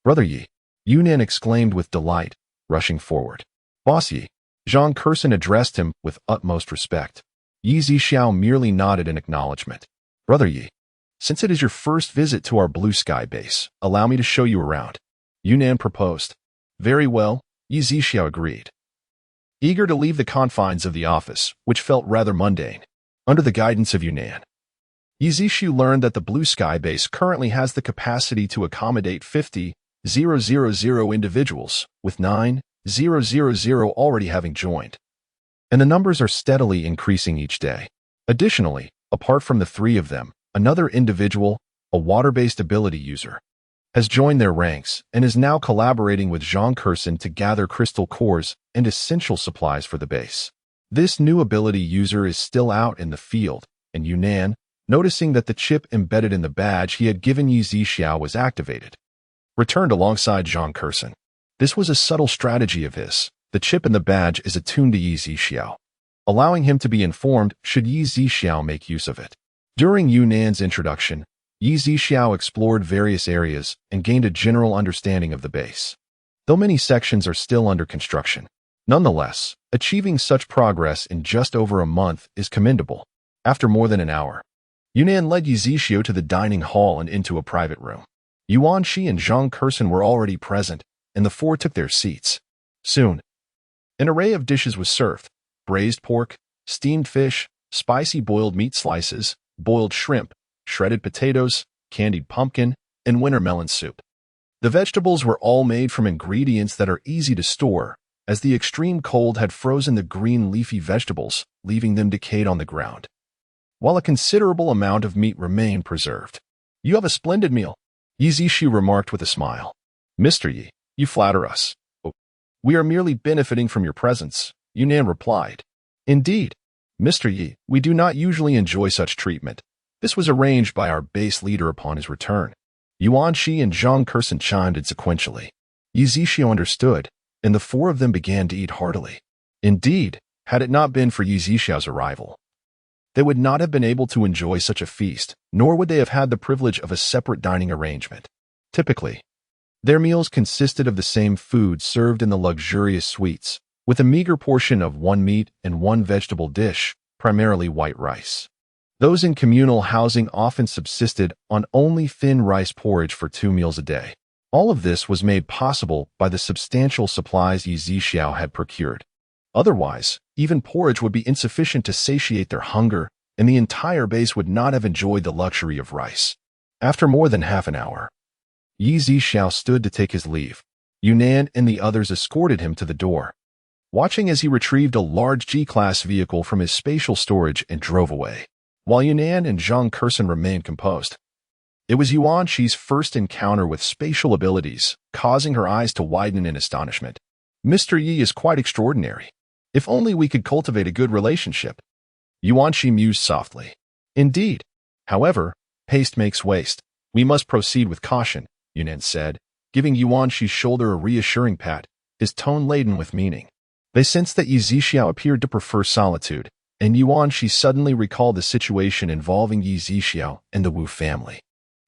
Brother Yi, Yunnan exclaimed with delight, rushing forward. Boss Yi, Zhang Curson addressed him with utmost respect. Yi Zixia merely nodded in acknowledgement. Brother Yi, since it is your first visit to our blue sky base, allow me to show you around. Yunnan proposed. Very well, Yi Zixia agreed. Eager to leave the confines of the office, which felt rather mundane, under the guidance of Yunnan, Yi Zixia learned that the blue sky base currently has the capacity to accommodate 50,000 individuals, with 9,000 already having joined. And the numbers are steadily increasing each day. Additionally, apart from the three of them, another individual, a water-based ability user, has joined their ranks and is now collaborating with Zhang Curson to gather crystal cores and essential supplies for the base. This new ability user is still out in the field, and Yunnan, noticing that the chip embedded in the badge he had given Yi Zixia was activated, returned alongside Zhang Curson. This was a subtle strategy of his. The chip in the badge is attuned to Yi Zixia, allowing him to be informed should Yi Zixia make use of it. During Yunnan's introduction, Yi Zixia explored various areas and gained a general understanding of the base. Though many sections are still under construction, nonetheless, achieving such progress in just over a month is commendable. After more than an hour, Yunnan led Yi Zixia to the dining hall and into a private room. Yuan Shi and Zhang Curson were already present, and the four took their seats. Soon, an array of dishes was served: braised pork, steamed fish, spicy boiled meat slices, boiled shrimp, shredded potatoes, candied pumpkin, and winter melon soup. The vegetables were all made from ingredients that are easy to store, as the extreme cold had frozen the green leafy vegetables, leaving them decayed on the ground, while a considerable amount of meat remained preserved. You have a splendid meal, Yi Zixia remarked with a smile. Mr. Yi, You flatter us. We are merely benefiting from your presence, Yunnan replied. Indeed, Mr. Yi, we do not usually enjoy such treatment. This was arranged by our base leader upon his return. Yuan Shi and Zhang Kersen chimed in sequentially. Yi Zixio understood, and the four of them began to eat heartily. Indeed, had it not been for Yi Zixio's arrival, they would not have been able to enjoy such a feast, nor would they have had the privilege of a separate dining arrangement. Typically, their meals consisted of the same food served in the luxurious suites, with a meager portion of one meat and one vegetable dish, primarily white rice. Those in communal housing often subsisted on only thin rice porridge for 2 meals a day. All of this was made possible by the substantial supplies Yi Zixiao had procured. Otherwise, even porridge would be insufficient to satiate their hunger, and the entire base would not have enjoyed the luxury of rice. After more than half an hour, Yi Zixiao stood to take his leave. Yunnan and the others escorted him to the door, watching as he retrieved a large G-class vehicle from his spatial storage and drove away, while Yunnan and Zhang Kersen remained composed. It was Yuan Shi's first encounter with spatial abilities, causing her eyes to widen in astonishment. Mr. Yi is quite extraordinary. If only we could cultivate a good relationship. Yuan Shi mused softly. Indeed. However, haste makes waste. We must proceed with caution, Yunnan said, giving Yuan Shi's shoulder a reassuring pat, his tone laden with meaning. They sensed that Yi Zixiao appeared to prefer solitude, and Yuan Shi suddenly recalled the situation involving Yi Zixiao and the Wu family.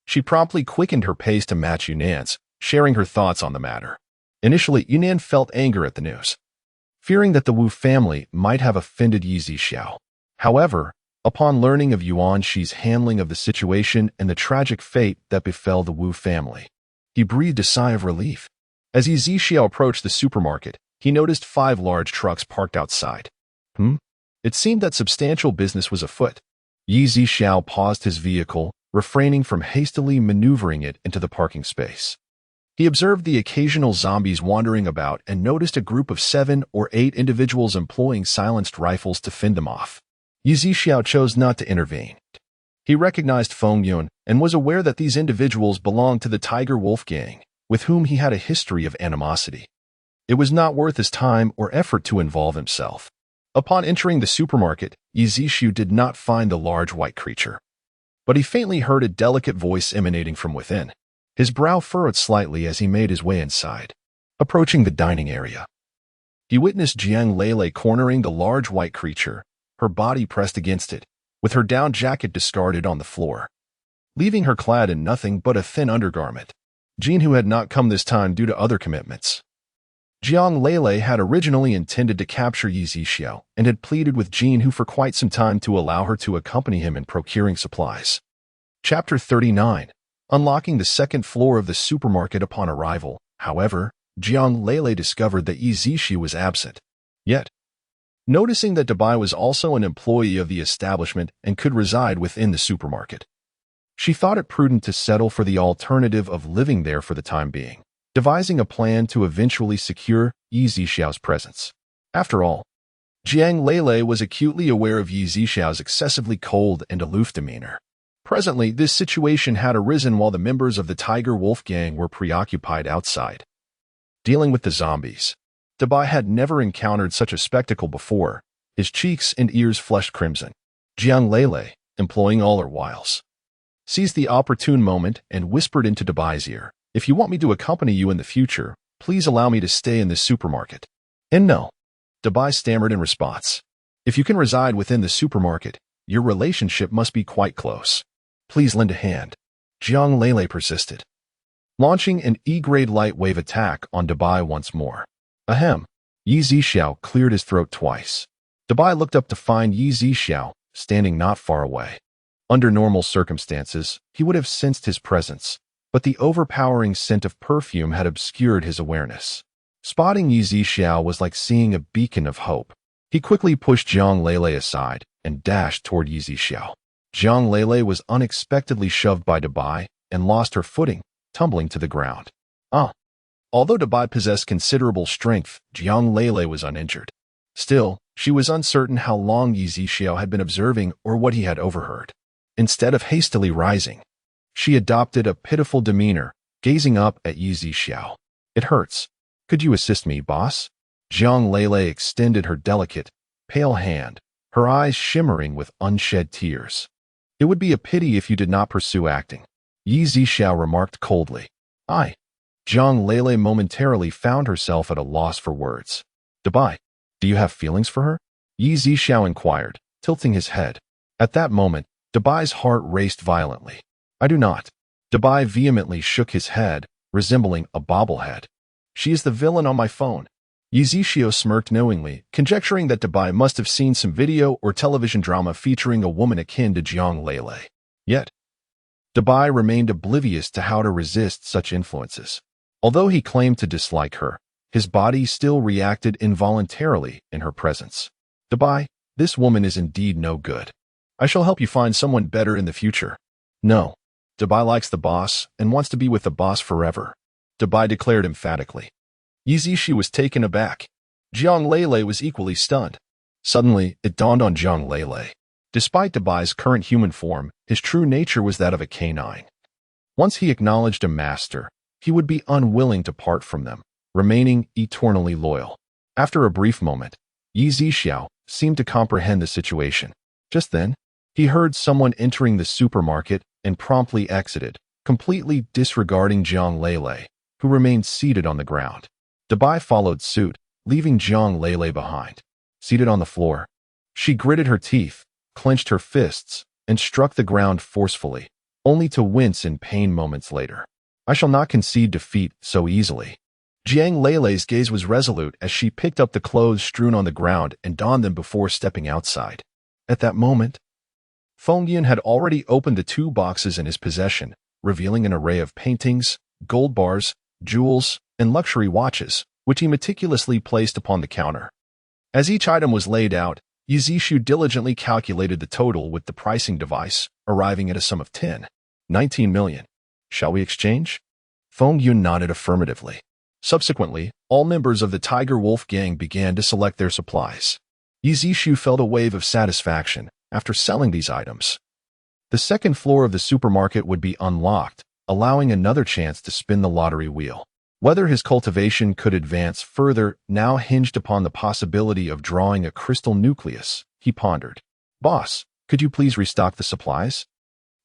She promptly quickened her pace to match Yunnan's, sharing her thoughts on the matter. Initially, Yunnan felt anger at the news, fearing that the Wu family might have offended Yi Zixiao. However, upon learning of Yuan Shi's handling of the situation and the tragic fate that befell the Wu family, he breathed a sigh of relief. As Yi Zixiao approached the supermarket, he noticed 5 large trucks parked outside. It seemed that substantial business was afoot. Yi Zixiao paused his vehicle, refraining from hastily maneuvering it into the parking space. He observed the occasional zombies wandering about and noticed a group of 7 or 8 individuals employing silenced rifles to fend them off. Yi Zixiao chose not to intervene. He recognized Feng Yun and was aware that these individuals belonged to the Tiger Wolf gang, with whom he had a history of animosity. It was not worth his time or effort to involve himself. Upon entering the supermarket, Yi Zixiao did not find the large white creature, but he faintly heard a delicate voice emanating from within. His brow furrowed slightly as he made his way inside. Approaching the dining area, he witnessed Jiang Lele cornering the large white creature, her body pressed against it, with her down jacket discarded on the floor, leaving her clad in nothing but a thin undergarment. Jin, who had not come this time due to other commitments. Jiang Lele had originally intended to capture Yi Zixiao and had pleaded with Jin, who for quite some time, to allow her to accompany him in procuring supplies. Chapter 39. Unlocking the second floor of the supermarket upon arrival. However, Jiang Lele discovered that Yi Zixiao was absent. Yet, noticing that Dabai was also an employee of the establishment and could reside within the supermarket, she thought it prudent to settle for the alternative of living there for the time being, devising a plan to eventually secure Yi Zixiao's presence. After all, Jiang Lele was acutely aware of Yi Zixiao's excessively cold and aloof demeanor. Presently, this situation had arisen while the members of the Tiger Wolf gang were preoccupied outside, dealing with the zombies. Dabai had never encountered such a spectacle before, his cheeks and ears flushed crimson. Jiang Lele, employing all her wiles, seized the opportune moment and whispered into Dabai's ear, "If you want me to accompany you in the future, please allow me to stay in this supermarket." "And no," Dabai stammered in response. "If you can reside within the supermarket, your relationship must be quite close. Please lend a hand." Jiang Lele persisted, launching an E-grade light wave attack on Dabai once more. Ahem. Yi Zixiao cleared his throat twice. Dabai looked up to find Yi Zixiao standing not far away. Under normal circumstances, he would have sensed his presence, but the overpowering scent of perfume had obscured his awareness. Spotting Yi Zixiao was like seeing a beacon of hope. He quickly pushed Jiang Lele aside and dashed toward Yi Zixiao. Jiang Lele was unexpectedly shoved by Dabai and lost her footing, tumbling to the ground. Although Dabai possessed considerable strength, Jiang Lele was uninjured. Still, she was uncertain how long Yi Zixiao had been observing or what he had overheard. Instead of hastily rising, she adopted a pitiful demeanor, gazing up at Yi Zixiao. It hurts. Could you assist me, boss? Jiang Lele extended her delicate, pale hand, her eyes shimmering with unshed tears. It would be a pity if you did not pursue acting, Yi Zhixiao remarked coldly. Jiang Lele momentarily found herself at a loss for words. Dabai, do you have feelings for her? Yi Zhixiao inquired, tilting his head. At that moment, Dabai's heart raced violently. I do not. Dabai vehemently shook his head, resembling a bobblehead. She is the villain on my phone. Yi Zhixiao smirked knowingly, conjecturing that Dabai must have seen some video or television drama featuring a woman akin to Jiang Lele. Yet, Dabai remained oblivious to how to resist such influences. Although he claimed to dislike her, his body still reacted involuntarily in her presence. Dabai, this woman is indeed no good. I shall help you find someone better in the future. No. Dabai likes the boss and wants to be with the boss forever, Dabai declared emphatically. Yi Zhixiao was taken aback. Jiang Lele was equally stunned. Suddenly, it dawned on Jiang Lele. Despite Dabai's current human form, his true nature was that of a canine. Once he acknowledged a master, he would be unwilling to part from them, remaining eternally loyal. After a brief moment, Yi Zhixiao seemed to comprehend the situation. Just then, he heard someone entering the supermarket and promptly exited, completely disregarding Jiang Lele, who remained seated on the ground. Dabai followed suit, leaving Jiang Lele behind. Seated on the floor, she gritted her teeth, clenched her fists, and struck the ground forcefully, only to wince in pain moments later. I shall not concede defeat so easily. Jiang Lele's gaze was resolute as she picked up the clothes strewn on the ground and donned them before stepping outside. At that moment, Feng Yun had already opened the 2 boxes in his possession, revealing an array of paintings, gold bars, jewels, and luxury watches, which he meticulously placed upon the counter. As each item was laid out, Yi Zhixiao diligently calculated the total with the pricing device, arriving at a sum of 19 million. Shall we exchange? Feng Yun nodded affirmatively. Subsequently, all members of the Tiger Wolf gang began to select their supplies. Yi Zhixiao felt a wave of satisfaction after selling these items. The second floor of the supermarket would be unlocked, allowing another chance to spin the lottery wheel. Whether his cultivation could advance further now hinged upon the possibility of drawing a crystal nucleus, he pondered. Boss, could you please restock the supplies?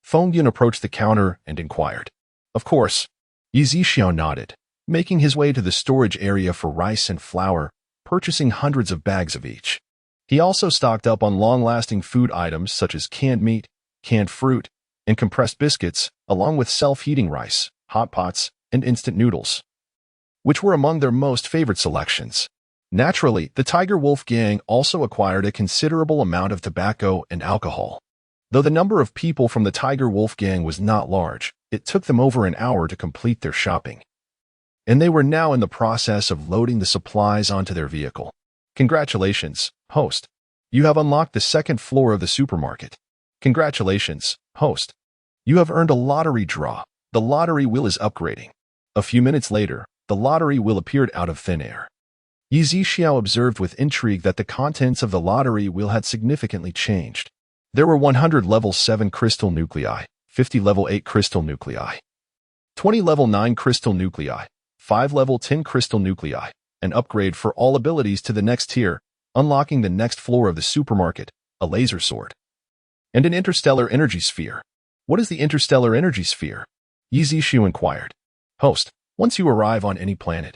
Feng Yun approached the counter and inquired. Of course. Yi Zhixiao nodded, making his way to the storage area for rice and flour, purchasing hundreds of bags of each. He also stocked up on long-lasting food items such as canned meat, canned fruit, and compressed biscuits, along with self-heating rice, hot pots, and instant noodles, which were among their most favorite selections. Naturally, the Tiger Wolf gang also acquired a considerable amount of tobacco and alcohol. Though the number of people from the Tiger Wolf gang was not large, it took them over an hour to complete their shopping. And they were now in the process of loading the supplies onto their vehicle. Congratulations, host. You have unlocked the second floor of the supermarket. Congratulations, host. You have earned a lottery draw. The lottery wheel is upgrading. A few minutes later, the lottery wheel appeared out of thin air. Yi Zhixiao observed with intrigue that the contents of the lottery wheel had significantly changed. There were 100 level 7 crystal nuclei, 50 level 8 crystal nuclei, 20 level 9 crystal nuclei, 5 level 10 crystal nuclei, an upgrade for all abilities to the next tier, unlocking the next floor of the supermarket, a laser sword, and an interstellar energy sphere. What is the interstellar energy sphere? Yi Zhixiao inquired. Host, once you arrive on any planet,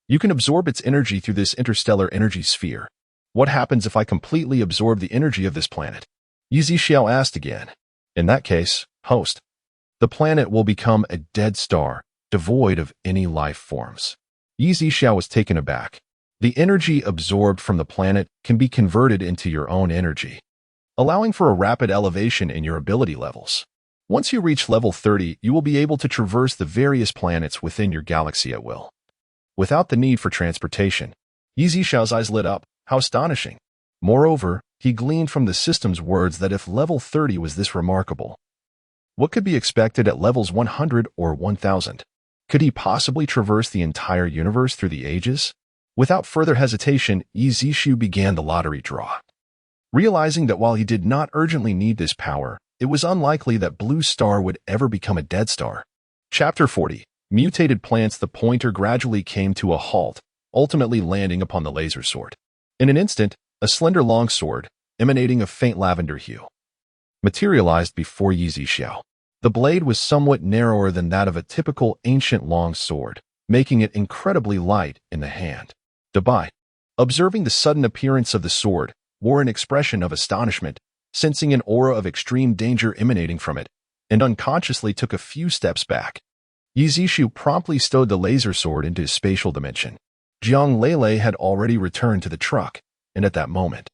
you can absorb its energy through this interstellar energy sphere. What happens if I completely absorb the energy of this planet? Yi Zhixiao asked again. In that case, host, the planet will become a dead star, devoid of any life forms. Yi Zhixiao was taken aback. The energy absorbed from the planet can be converted into your own energy, allowing for a rapid elevation in your ability levels. Once you reach level 30, you will be able to traverse the various planets within your galaxy at will, without the need for transportation. Yi Zhixiao's eyes lit up. How astonishing! Moreover, he gleaned from the system's words that if level 30 was this remarkable, what could be expected at levels 100 or 1000? Could he possibly traverse the entire universe through the ages? Without further hesitation, Yi Zhixiao began the lottery draw. Realizing that while he did not urgently need this power, it was unlikely that Blue Star would ever become a dead star. Chapter 40. mutated plants, the pointer gradually came to a halt, ultimately landing upon the laser sword. In an instant, a slender long sword, emanating a faint lavender hue, materialized before Yi Zixiao. The blade was somewhat narrower than that of a typical ancient long sword, making it incredibly light in the hand. Dabai, observing the sudden appearance of the sword, wore an expression of astonishment, sensing an aura of extreme danger emanating from it, and unconsciously took a few steps back. Yi Zixiu promptly stowed the laser sword into his spatial dimension. Jiang Lele had already returned to the truck, and at that moment,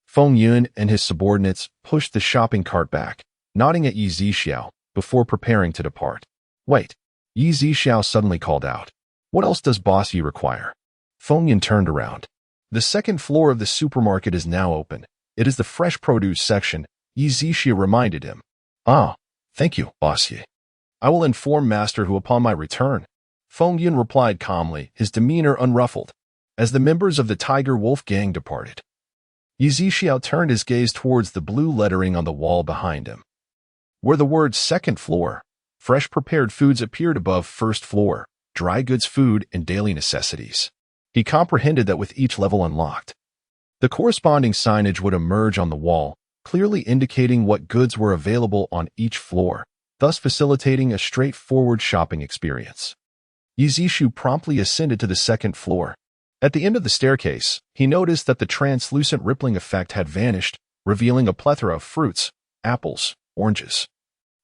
Feng Yun and his subordinates pushed the shopping cart back, nodding at Yi Zixiao before preparing to depart. Wait, Yi Zixiao suddenly called out. What else does Boss Yi require? Feng Yun turned around. The second floor of the supermarket is now open. It is the fresh produce section, Yi Zixiao reminded him. Ah, thank you, Boss Yi. I will inform Master Hu upon my return. Feng Yun replied calmly, his demeanor unruffled, as the members of the Tiger Wolf gang departed. Yi Zixiao turned his gaze towards the blue lettering on the wall behind him, where the words second floor, fresh prepared foods appeared above first floor, dry goods, food, and daily necessities. He comprehended that with each level unlocked, the corresponding signage would emerge on the wall, clearly indicating what goods were available on each floor, thus facilitating a straightforward shopping experience. Yi Zixiao promptly ascended to the second floor. At the end of the staircase, he noticed that the translucent rippling effect had vanished, revealing a plethora of fruits, apples, oranges,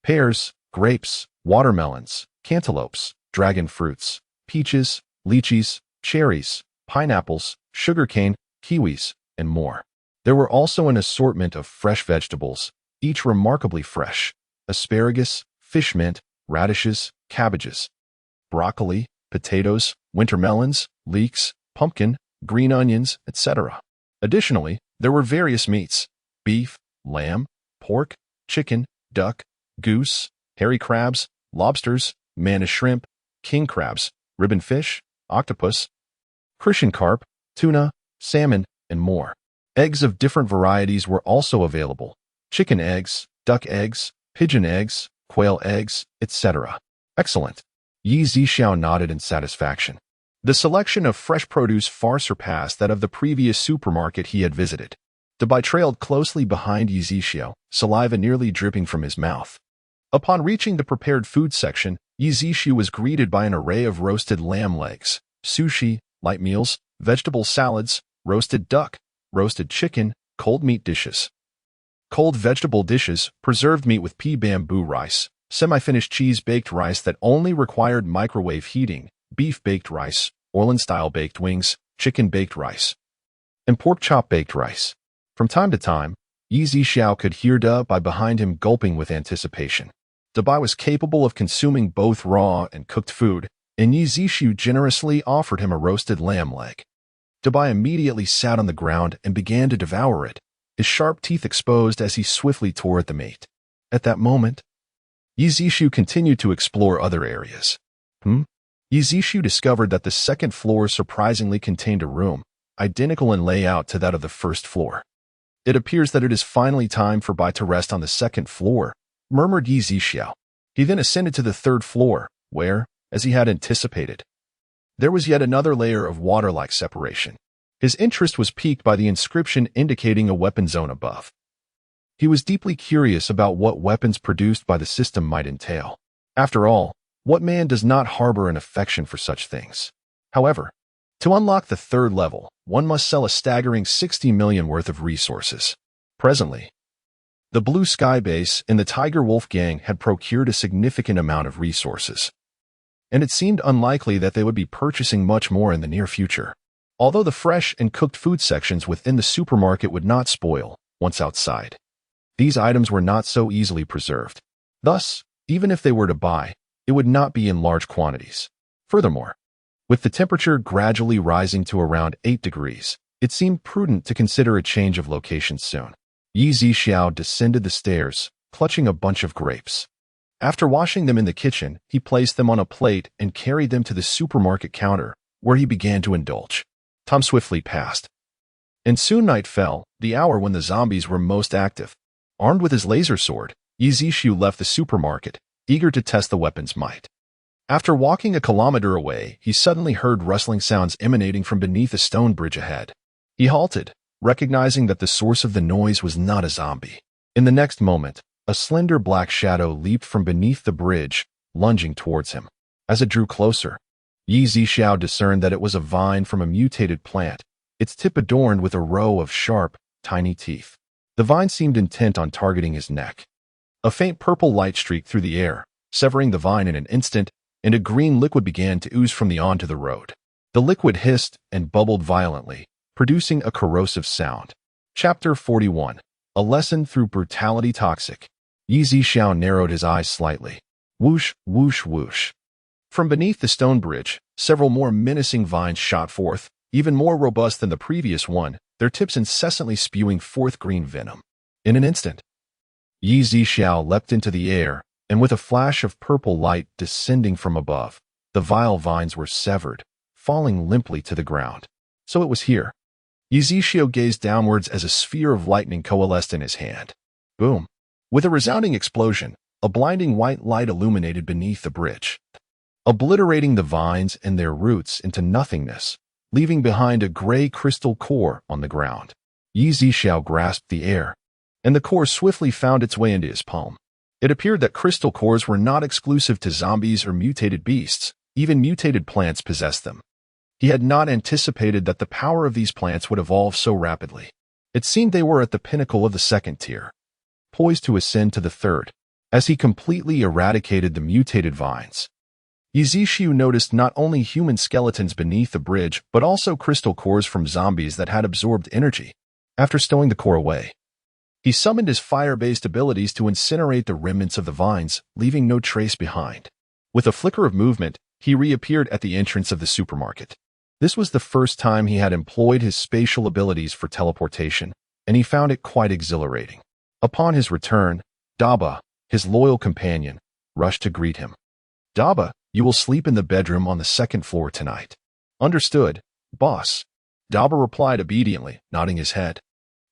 pears, grapes, watermelons, cantaloupes, dragon fruits, peaches, lychees, cherries, pineapples, sugarcane, kiwis, and more. There were also an assortment of fresh vegetables, each remarkably fresh: asparagus, fish mint, radishes, cabbages, broccoli, potatoes, winter melons, leeks, pumpkin, green onions, etc. Additionally, there were various meats: beef, lamb, pork, chicken, duck, goose, hairy crabs, lobsters, manna shrimp, king crabs, ribbon fish, octopus, Christian carp, tuna, salmon, and more. Eggs of different varieties were also available: chicken eggs, duck eggs, pigeon eggs, quail eggs, etc. Excellent. Yi Zixiao nodded in satisfaction. The selection of fresh produce far surpassed that of the previous supermarket he had visited. Dabai trailed closely behind Yi Zixiao, saliva nearly dripping from his mouth. Upon reaching the prepared food section, Yi Zixiao was greeted by an array of roasted lamb legs, sushi, light meals, vegetable salads, roasted duck, roasted chicken, cold meat dishes, cold vegetable dishes, preserved meat with pea bamboo rice, semi-finished cheese-baked rice that only required microwave heating, beef-baked rice, Orleans-style baked wings, chicken-baked rice, and pork chop-baked rice. From time to time, Yi Zixiao could hear Dabai behind him gulping with anticipation. Dabai was capable of consuming both raw and cooked food, and Yi Zixiao generously offered him a roasted lamb leg. Dabai immediately sat on the ground and began to devour it, his sharp teeth exposed as he swiftly tore at the meat. At that moment, Yi Zixiao continued to explore other areas. Yi Zixiao discovered that the second floor surprisingly contained a room, identical in layout to that of the first floor. It appears that it is finally time for Bai to rest on the second floor, murmured Yi Zixiao. He then ascended to the third floor, where, as he had anticipated, there was yet another layer of water-like separation. His interest was piqued by the inscription indicating a weapon zone above. He was deeply curious about what weapons produced by the system might entail. After all, what man does not harbor an affection for such things? However, to unlock the third level, one must sell a staggering 60 million worth of resources. Presently, the Blue Sky Base and the Tiger Wolf gang had procured a significant amount of resources, and it seemed unlikely that they would be purchasing much more in the near future. Although the fresh and cooked food sections within the supermarket would not spoil once outside, these items were not so easily preserved. Thus, even if they were to buy, it would not be in large quantities. Furthermore, with the temperature gradually rising to around 8 degrees, it seemed prudent to consider a change of location soon. Yi Zixiao descended the stairs, clutching a bunch of grapes. After washing them in the kitchen, he placed them on a plate and carried them to the supermarket counter, where he began to indulge. Time swiftly passed, and soon night fell, the hour when the zombies were most active. Armed with his laser sword, Yi Zixiao left the supermarket, eager to test the weapon's might. After walking a kilometer away, he suddenly heard rustling sounds emanating from beneath a stone bridge ahead. He halted, recognizing that the source of the noise was not a zombie. In the next moment, a slender black shadow leaped from beneath the bridge, lunging towards him. As it drew closer, Yi Zixiao discerned that it was a vine from a mutated plant, its tip adorned with a row of sharp, tiny teeth. The vine seemed intent on targeting his neck. A faint purple light streaked through the air, severing the vine in an instant, and a green liquid began to ooze from the onto the road. The liquid hissed and bubbled violently, producing a corrosive sound. Chapter 41. A Lesson Through Brutality Toxic. Yi Zixiao narrowed his eyes slightly. Whoosh, whoosh, whoosh. From beneath the stone bridge, several more menacing vines shot forth, even more robust than the previous one, their tips incessantly spewing forth green venom. In an instant, Yi Zixiao leapt into the air, and with a flash of purple light descending from above, the vile vines were severed, falling limply to the ground. So it was here. Yi Zixiao gazed downwards as a sphere of lightning coalesced in his hand. Boom! With a resounding explosion, a blinding white light illuminated beneath the bridge, obliterating the vines and their roots into nothingness, leaving behind a gray crystal core on the ground. Yi Zixiao grasped the air, and the core swiftly found its way into his palm. It appeared that crystal cores were not exclusive to zombies or mutated beasts, even mutated plants possessed them. He had not anticipated that the power of these plants would evolve so rapidly. It seemed they were at the pinnacle of the second tier, poised to ascend to the third, as he completely eradicated the mutated vines. Yi Zixiao noticed not only human skeletons beneath the bridge, but also crystal cores from zombies that had absorbed energy. After stowing the core away, he summoned his fire-based abilities to incinerate the remnants of the vines, leaving no trace behind. With a flicker of movement, he reappeared at the entrance of the supermarket. This was the first time he had employed his spatial abilities for teleportation, and he found it quite exhilarating. Upon his return, Daba, his loyal companion, rushed to greet him. Daba, you will sleep in the bedroom on the second floor tonight. Understood, boss. Daba replied obediently, nodding his head.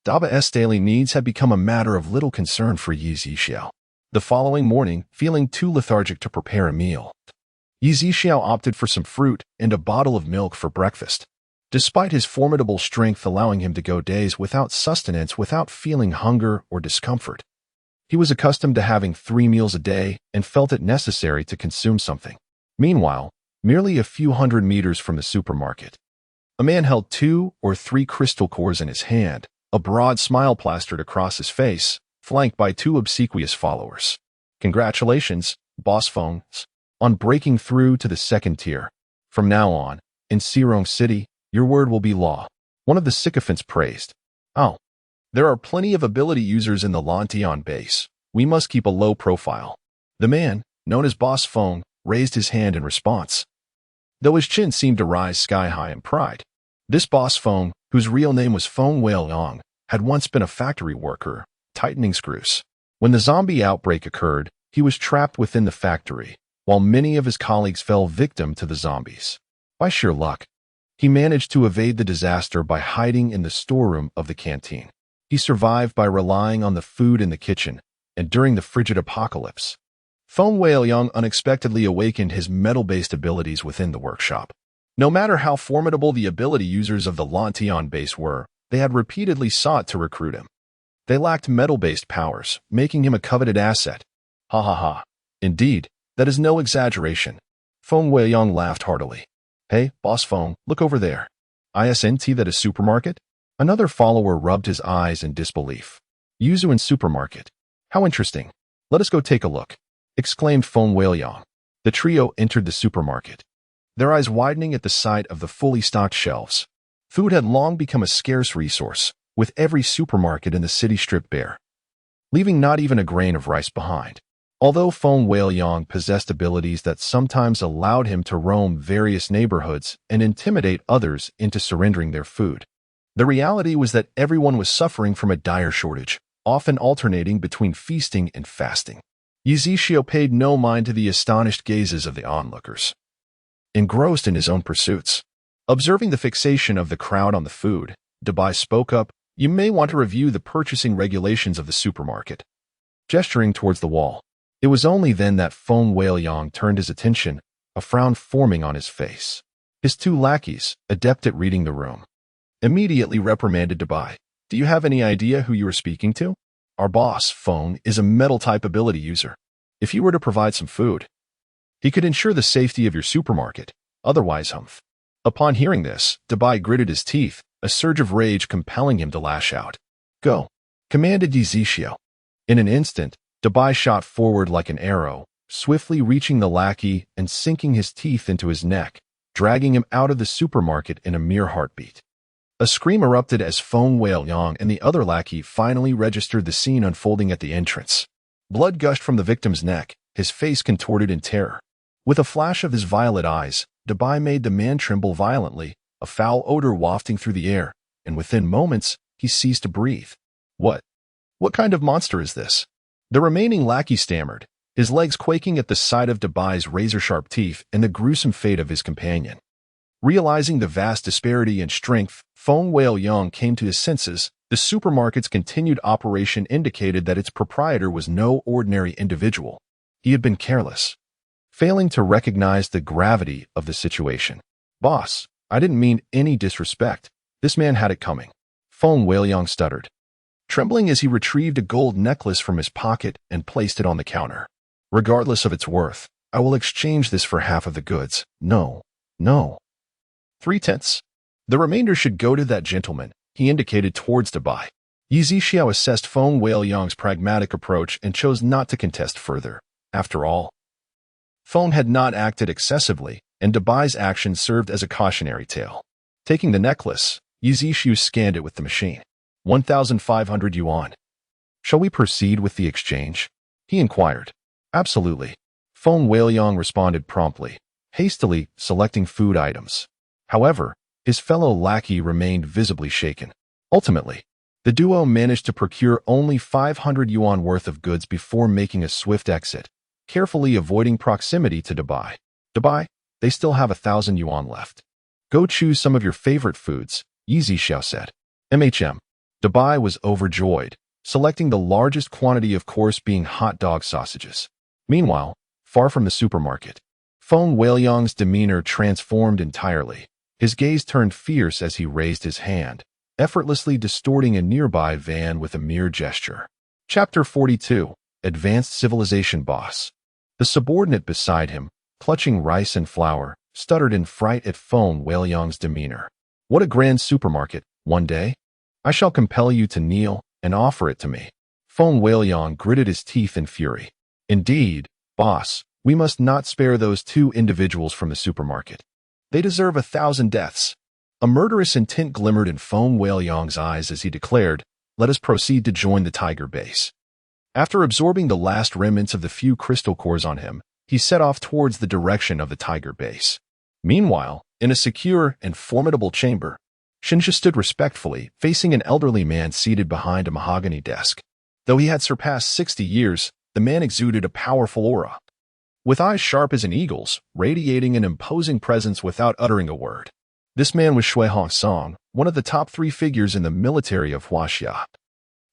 Daba's daily needs had become a matter of little concern for Yi Zixiao. The following morning, feeling too lethargic to prepare a meal, Yi Zixiao opted for some fruit and a bottle of milk for breakfast. Despite his formidable strength allowing him to go days without sustenance without feeling hunger or discomfort, he was accustomed to having 3 meals a day and felt it necessary to consume something. Meanwhile, merely a few hundred meters from the supermarket, a man held 2 or 3 crystal cores in his hand, a broad smile plastered across his face, flanked by 2 obsequious followers. Congratulations, Boss Phones, on breaking through to the second tier. From now on, in Xirong City, your word will be law. One of the sycophants praised. Oh, there are plenty of ability users in the Lantian base. We must keep a low profile. The man, known as Boss Phone, raised his hand in response, though his chin seemed to rise sky-high in pride. This Boss Phone, whose real name was Feng Weiliang, had once been a factory worker, tightening screws. When the zombie outbreak occurred, he was trapped within the factory, while many of his colleagues fell victim to the zombies. By sheer luck, he managed to evade the disaster by hiding in the storeroom of the canteen. He survived by relying on the food in the kitchen, and during the frigid apocalypse, Feng Weiliang unexpectedly awakened his metal-based abilities within the workshop. No matter how formidable the ability users of the Lantian base were, they had repeatedly sought to recruit him. They lacked metal-based powers, making him a coveted asset. Ha ha ha. Indeed, that is no exaggeration. Feng Weiliang laughed heartily. Hey, Boss Feng, look over there. Isn't that a supermarket? Another follower rubbed his eyes in disbelief. Yuzuan supermarket. How interesting. Let us go take a look, exclaimed Feng Weiliang. The trio entered the supermarket, their eyes widening at the sight of the fully stocked shelves. Food had long become a scarce resource, with every supermarket in the city stripped bare, leaving not even a grain of rice behind. Although Feng Weiliang possessed abilities that sometimes allowed him to roam various neighborhoods and intimidate others into surrendering their food, the reality was that everyone was suffering from a dire shortage, often alternating between feasting and fasting. Yi Zixiao paid no mind to the astonished gazes of the onlookers, engrossed in his own pursuits. Observing the fixation of the crowd on the food, Dabai spoke up, "You may want to review the purchasing regulations of the supermarket." Gesturing towards the wall, it was only then that Feng Weiliang turned his attention, a frown forming on his face. His two lackeys, adept at reading the room, immediately reprimanded Dubai. Do you have any idea who you are speaking to? Our boss, Phone, is a metal-type ability user. If he were to provide some food, he could ensure the safety of your supermarket. Otherwise, humph. Upon hearing this, Dubai gritted his teeth, a surge of rage compelling him to lash out. Go, commanded Yizishio. In an instant, Dubai shot forward like an arrow, swiftly reaching the lackey and sinking his teeth into his neck, dragging him out of the supermarket in a mere heartbeat. A scream erupted as Feng Weiliang and the other lackey finally registered the scene unfolding at the entrance. Blood gushed from the victim's neck, his face contorted in terror. With a flash of his violet eyes, Dubai made the man tremble violently, a foul odor wafting through the air, and within moments, he ceased to breathe. What kind of monster is this? The remaining lackey stammered, his legs quaking at the sight of Dubai's razor-sharp teeth and the gruesome fate of his companion. Realizing the vast disparity in strength, Feng Weiliang came to his senses. The supermarket's continued operation indicated that its proprietor was no ordinary individual. He had been careless, failing to recognize the gravity of the situation. Boss, I didn't mean any disrespect. This man had it coming. Feng Weiliang stuttered, trembling as he retrieved a gold necklace from his pocket and placed it on the counter. Regardless of its worth, I will exchange this for half of the goods. No. 3/10. The remainder should go to that gentleman, he indicated towards Dubai. Yizishio assessed Feng Weiliang's pragmatic approach and chose not to contest further. After all, Feng had not acted excessively, and Dubai's action served as a cautionary tale. Taking the necklace, Yizishio scanned it with the machine. 1,500 yuan. Shall we proceed with the exchange? He inquired. Absolutely. Feng Weiliang responded promptly, hastily selecting food items. However, his fellow lackey remained visibly shaken. Ultimately, the duo managed to procure only 500 yuan worth of goods before making a swift exit, carefully avoiding proximity to Dubai. Dubai, they still have 1,000 yuan left. Go choose some of your favorite foods, Yizishio said. Dubai was overjoyed, selecting the largest quantity of course being hot dog sausages. Meanwhile, far from the supermarket, Feng Weiliang's demeanor transformed entirely. His gaze turned fierce as he raised his hand, effortlessly distorting a nearby van with a mere gesture. Chapter 42. Advanced Civilization Boss. The subordinate beside him, clutching rice and flour, stuttered in fright at Feng Weiliang's demeanor. What a grand supermarket, one day. I shall compel you to kneel and offer it to me. Feng Weiliang gritted his teeth in fury. Indeed, boss, we must not spare those two individuals from the supermarket. They deserve 1,000 deaths. A murderous intent glimmered in Feng Weiliang's eyes as he declared, let us proceed to join the tiger base. After absorbing the last remnants of the few crystal cores on him, he set off towards the direction of the tiger base. Meanwhile, in a secure and formidable chamber, Shinja stood respectfully, facing an elderly man seated behind a mahogany desk. Though he had surpassed 60 years, the man exuded a powerful aura. With eyes sharp as an eagle's, radiating an imposing presence without uttering a word. This man was Shui Hongsong, one of the top 3 figures in the military of Huaxia.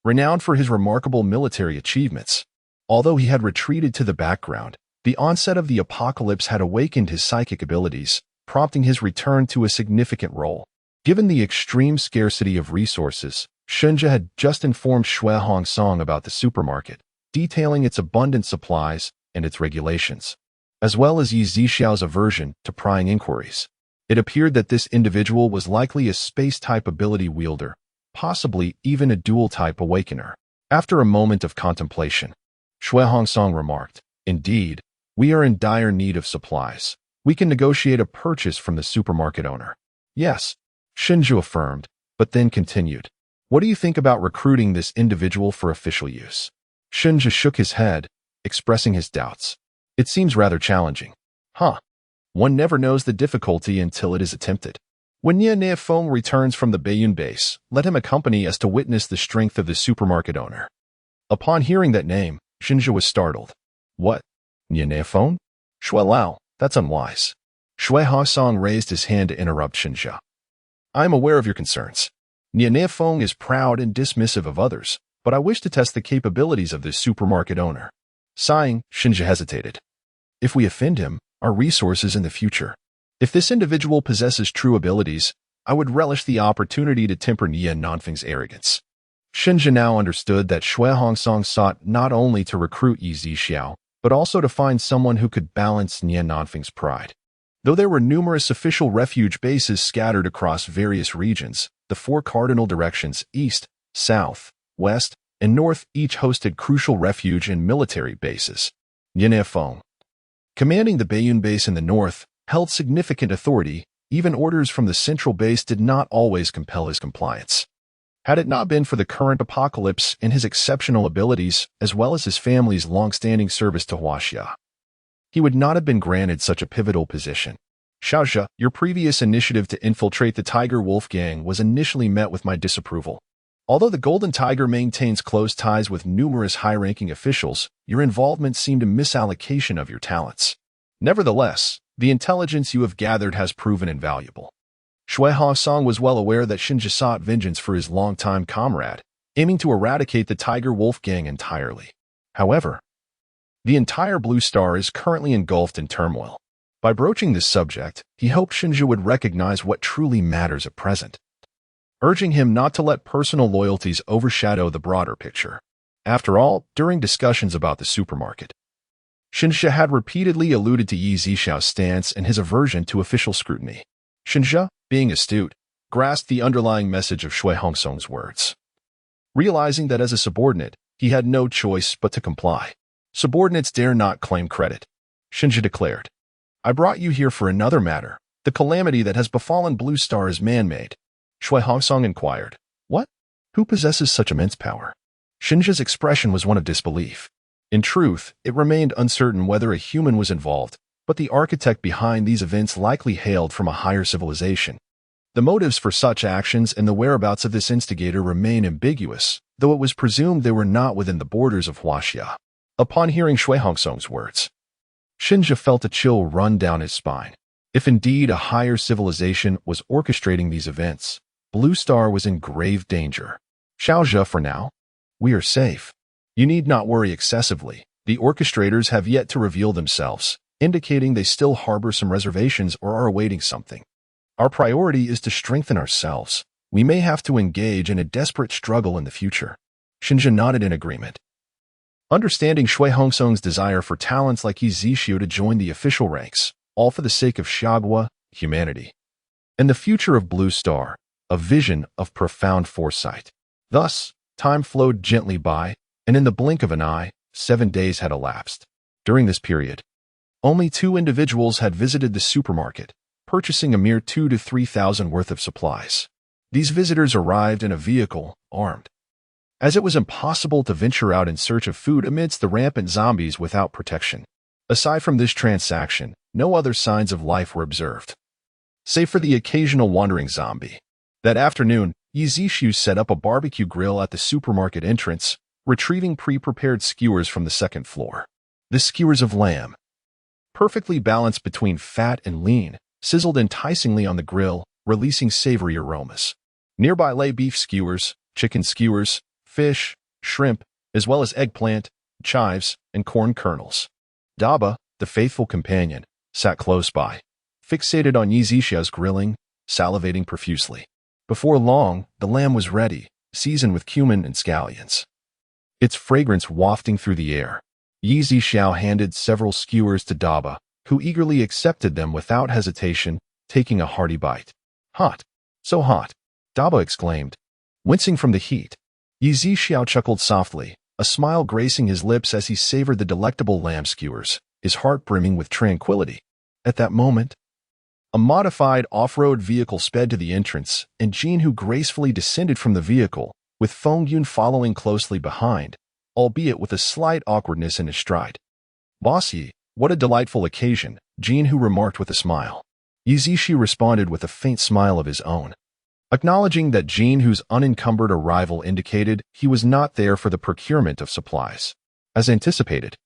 Renowned for his remarkable military achievements, although he had retreated to the background, the onset of the apocalypse had awakened his psychic abilities, prompting his return to a significant role. Given the extreme scarcity of resources, Shinja had just informed Shui Hongsong about the supermarket, detailing its abundant supplies and its regulations, as well as Yizishio's aversion to prying inquiries. It appeared that this individual was likely a space-type ability wielder, possibly even a dual-type awakener. After a moment of contemplation, Shui Hongsong remarked, Indeed, we are in dire need of supplies. We can negotiate a purchase from the supermarket owner. Yes, Shinju affirmed, but then continued. What do you think about recruiting this individual for official use? Shinju shook his head, expressing his doubts. It seems rather challenging. One never knows the difficulty until it is attempted. When Nye Neofeng returns from the Bayun base, let him accompany us to witness the strength of the supermarket owner. Upon hearing that name, Shinju was startled. What? Nye Neofeng? Shui Lao, that's unwise. Shui Hongsong raised his hand to interrupt Shinju. I am aware of your concerns. Nye Neofeng is proud and dismissive of others, but I wish to test the capabilities of this supermarket owner. Sighing, Shinju hesitated. If we offend him, our resources in the future. If this individual possesses true abilities, I would relish the opportunity to temper Nia Nanfeng's arrogance. Xinjia now understood that Shui Hongsong sought not only to recruit Yi Zixiao, but also to find someone who could balance Nia Nanfeng's pride. Though there were numerous official refuge bases scattered across various regions, the four cardinal directions east, south, west, and north each hosted crucial refuge and military bases. Yin Feng, commanding the Baiyun base in the north, held significant authority. Even orders from the central base did not always compel his compliance. Had it not been for the current apocalypse and his exceptional abilities, as well as his family's long-standing service to Huaxia, he would not have been granted such a pivotal position. Xiaozhe, your previous initiative to infiltrate the Tiger Wolf Gang was initially met with my disapproval. Although the Golden Tiger maintains close ties with numerous high-ranking officials, your involvement seemed a misallocation of your talents. Nevertheless, the intelligence you have gathered has proven invaluable. Shui Hongsong was well aware that Xinjia sought vengeance for his longtime comrade, aiming to eradicate the Tiger Wolf Gang entirely. However, the entire Blue Star is currently engulfed in turmoil. By broaching this subject, he hoped Xinjia would recognize what truly matters at present, urging him not to let personal loyalties overshadow the broader picture. After all, during discussions about the supermarket, Xinjia had repeatedly alluded to Yi Zixiao's stance and his aversion to official scrutiny. Xinjia, being astute, grasped the underlying message of Shui Hongsong's words. Realizing that as a subordinate, he had no choice but to comply. Subordinates dare not claim credit, Xinjia declared. I brought you here for another matter. The calamity that has befallen Blue Star is man-made. Shui Hongsong inquired. What? Who possesses such immense power? Xinjia's expression was one of disbelief. In truth, it remained uncertain whether a human was involved, but the architect behind these events likely hailed from a higher civilization. The motives for such actions and the whereabouts of this instigator remain ambiguous, though it was presumed they were not within the borders of Huaxia. Upon hearing Shui Hongsong's words, Xinjia felt a chill run down his spine. If indeed a higher civilization was orchestrating these events, Blue Star was in grave danger. Xiaozhe, for now, we are safe. You need not worry excessively. The orchestrators have yet to reveal themselves, indicating they still harbor some reservations or are awaiting something. Our priority is to strengthen ourselves. We may have to engage in a desperate struggle in the future. Xinjia nodded in agreement. Understanding Shui Hongsong's desire for talents like Yi Zixiao to join the official ranks, all for the sake of Xiagua, humanity, and the future of Blue Star, a vision of profound foresight. Thus, time flowed gently by, and in the blink of an eye, 7 days had elapsed. During this period, only 2 individuals had visited the supermarket, purchasing a mere 2,000 to 3,000 worth of supplies. These visitors arrived in a vehicle, armed, as it was impossible to venture out in search of food amidst the rampant zombies without protection. Aside from this transaction, no other signs of life were observed, save for the occasional wandering zombie. That afternoon, Yi Zixiao set up a barbecue grill at the supermarket entrance, retrieving pre-prepared skewers from the second floor. The skewers of lamb, perfectly balanced between fat and lean, sizzled enticingly on the grill, releasing savory aromas. Nearby lay beef skewers, chicken skewers, fish, shrimp, as well as eggplant, chives, and corn kernels. Daba, the faithful companion, sat close by, fixated on Yi Zixiao's grilling, salivating profusely. Before long, the lamb was ready, seasoned with cumin and scallions, its fragrance wafting through the air. Yi Zixiao handed several skewers to Daba, who eagerly accepted them without hesitation, taking a hearty bite. Hot. So hot, Daba exclaimed, wincing from the heat. Yi Zixiao chuckled softly, a smile gracing his lips as he savored the delectable lamb skewers, his heart brimming with tranquility. At that moment, a modified off-road vehicle sped to the entrance, and Jinhu gracefully descended from the vehicle, with Fengyun following closely behind, albeit with a slight awkwardness in his stride. Bossy, what a delightful occasion, Jinhu remarked with a smile. Yi Zixiao responded with a faint smile of his own, acknowledging that Jinhu's unencumbered arrival indicated he was not there for the procurement of supplies. As anticipated,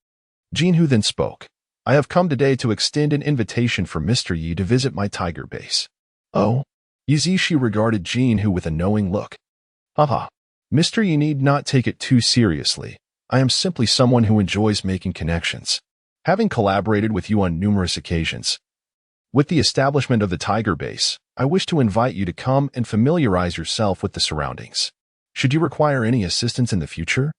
Jinhu then spoke. I have come today to extend an invitation for Mr. Yi to visit my tiger base. Oh? Yi Zixiao regarded Jinhu with a knowing look. Haha. Mr. Yi need not take it too seriously. I am simply someone who enjoys making connections. having collaborated with you on numerous occasions. With the establishment of the Tiger Base, I wish to invite you to come and familiarize yourself with the surroundings. Should you require any assistance in the future,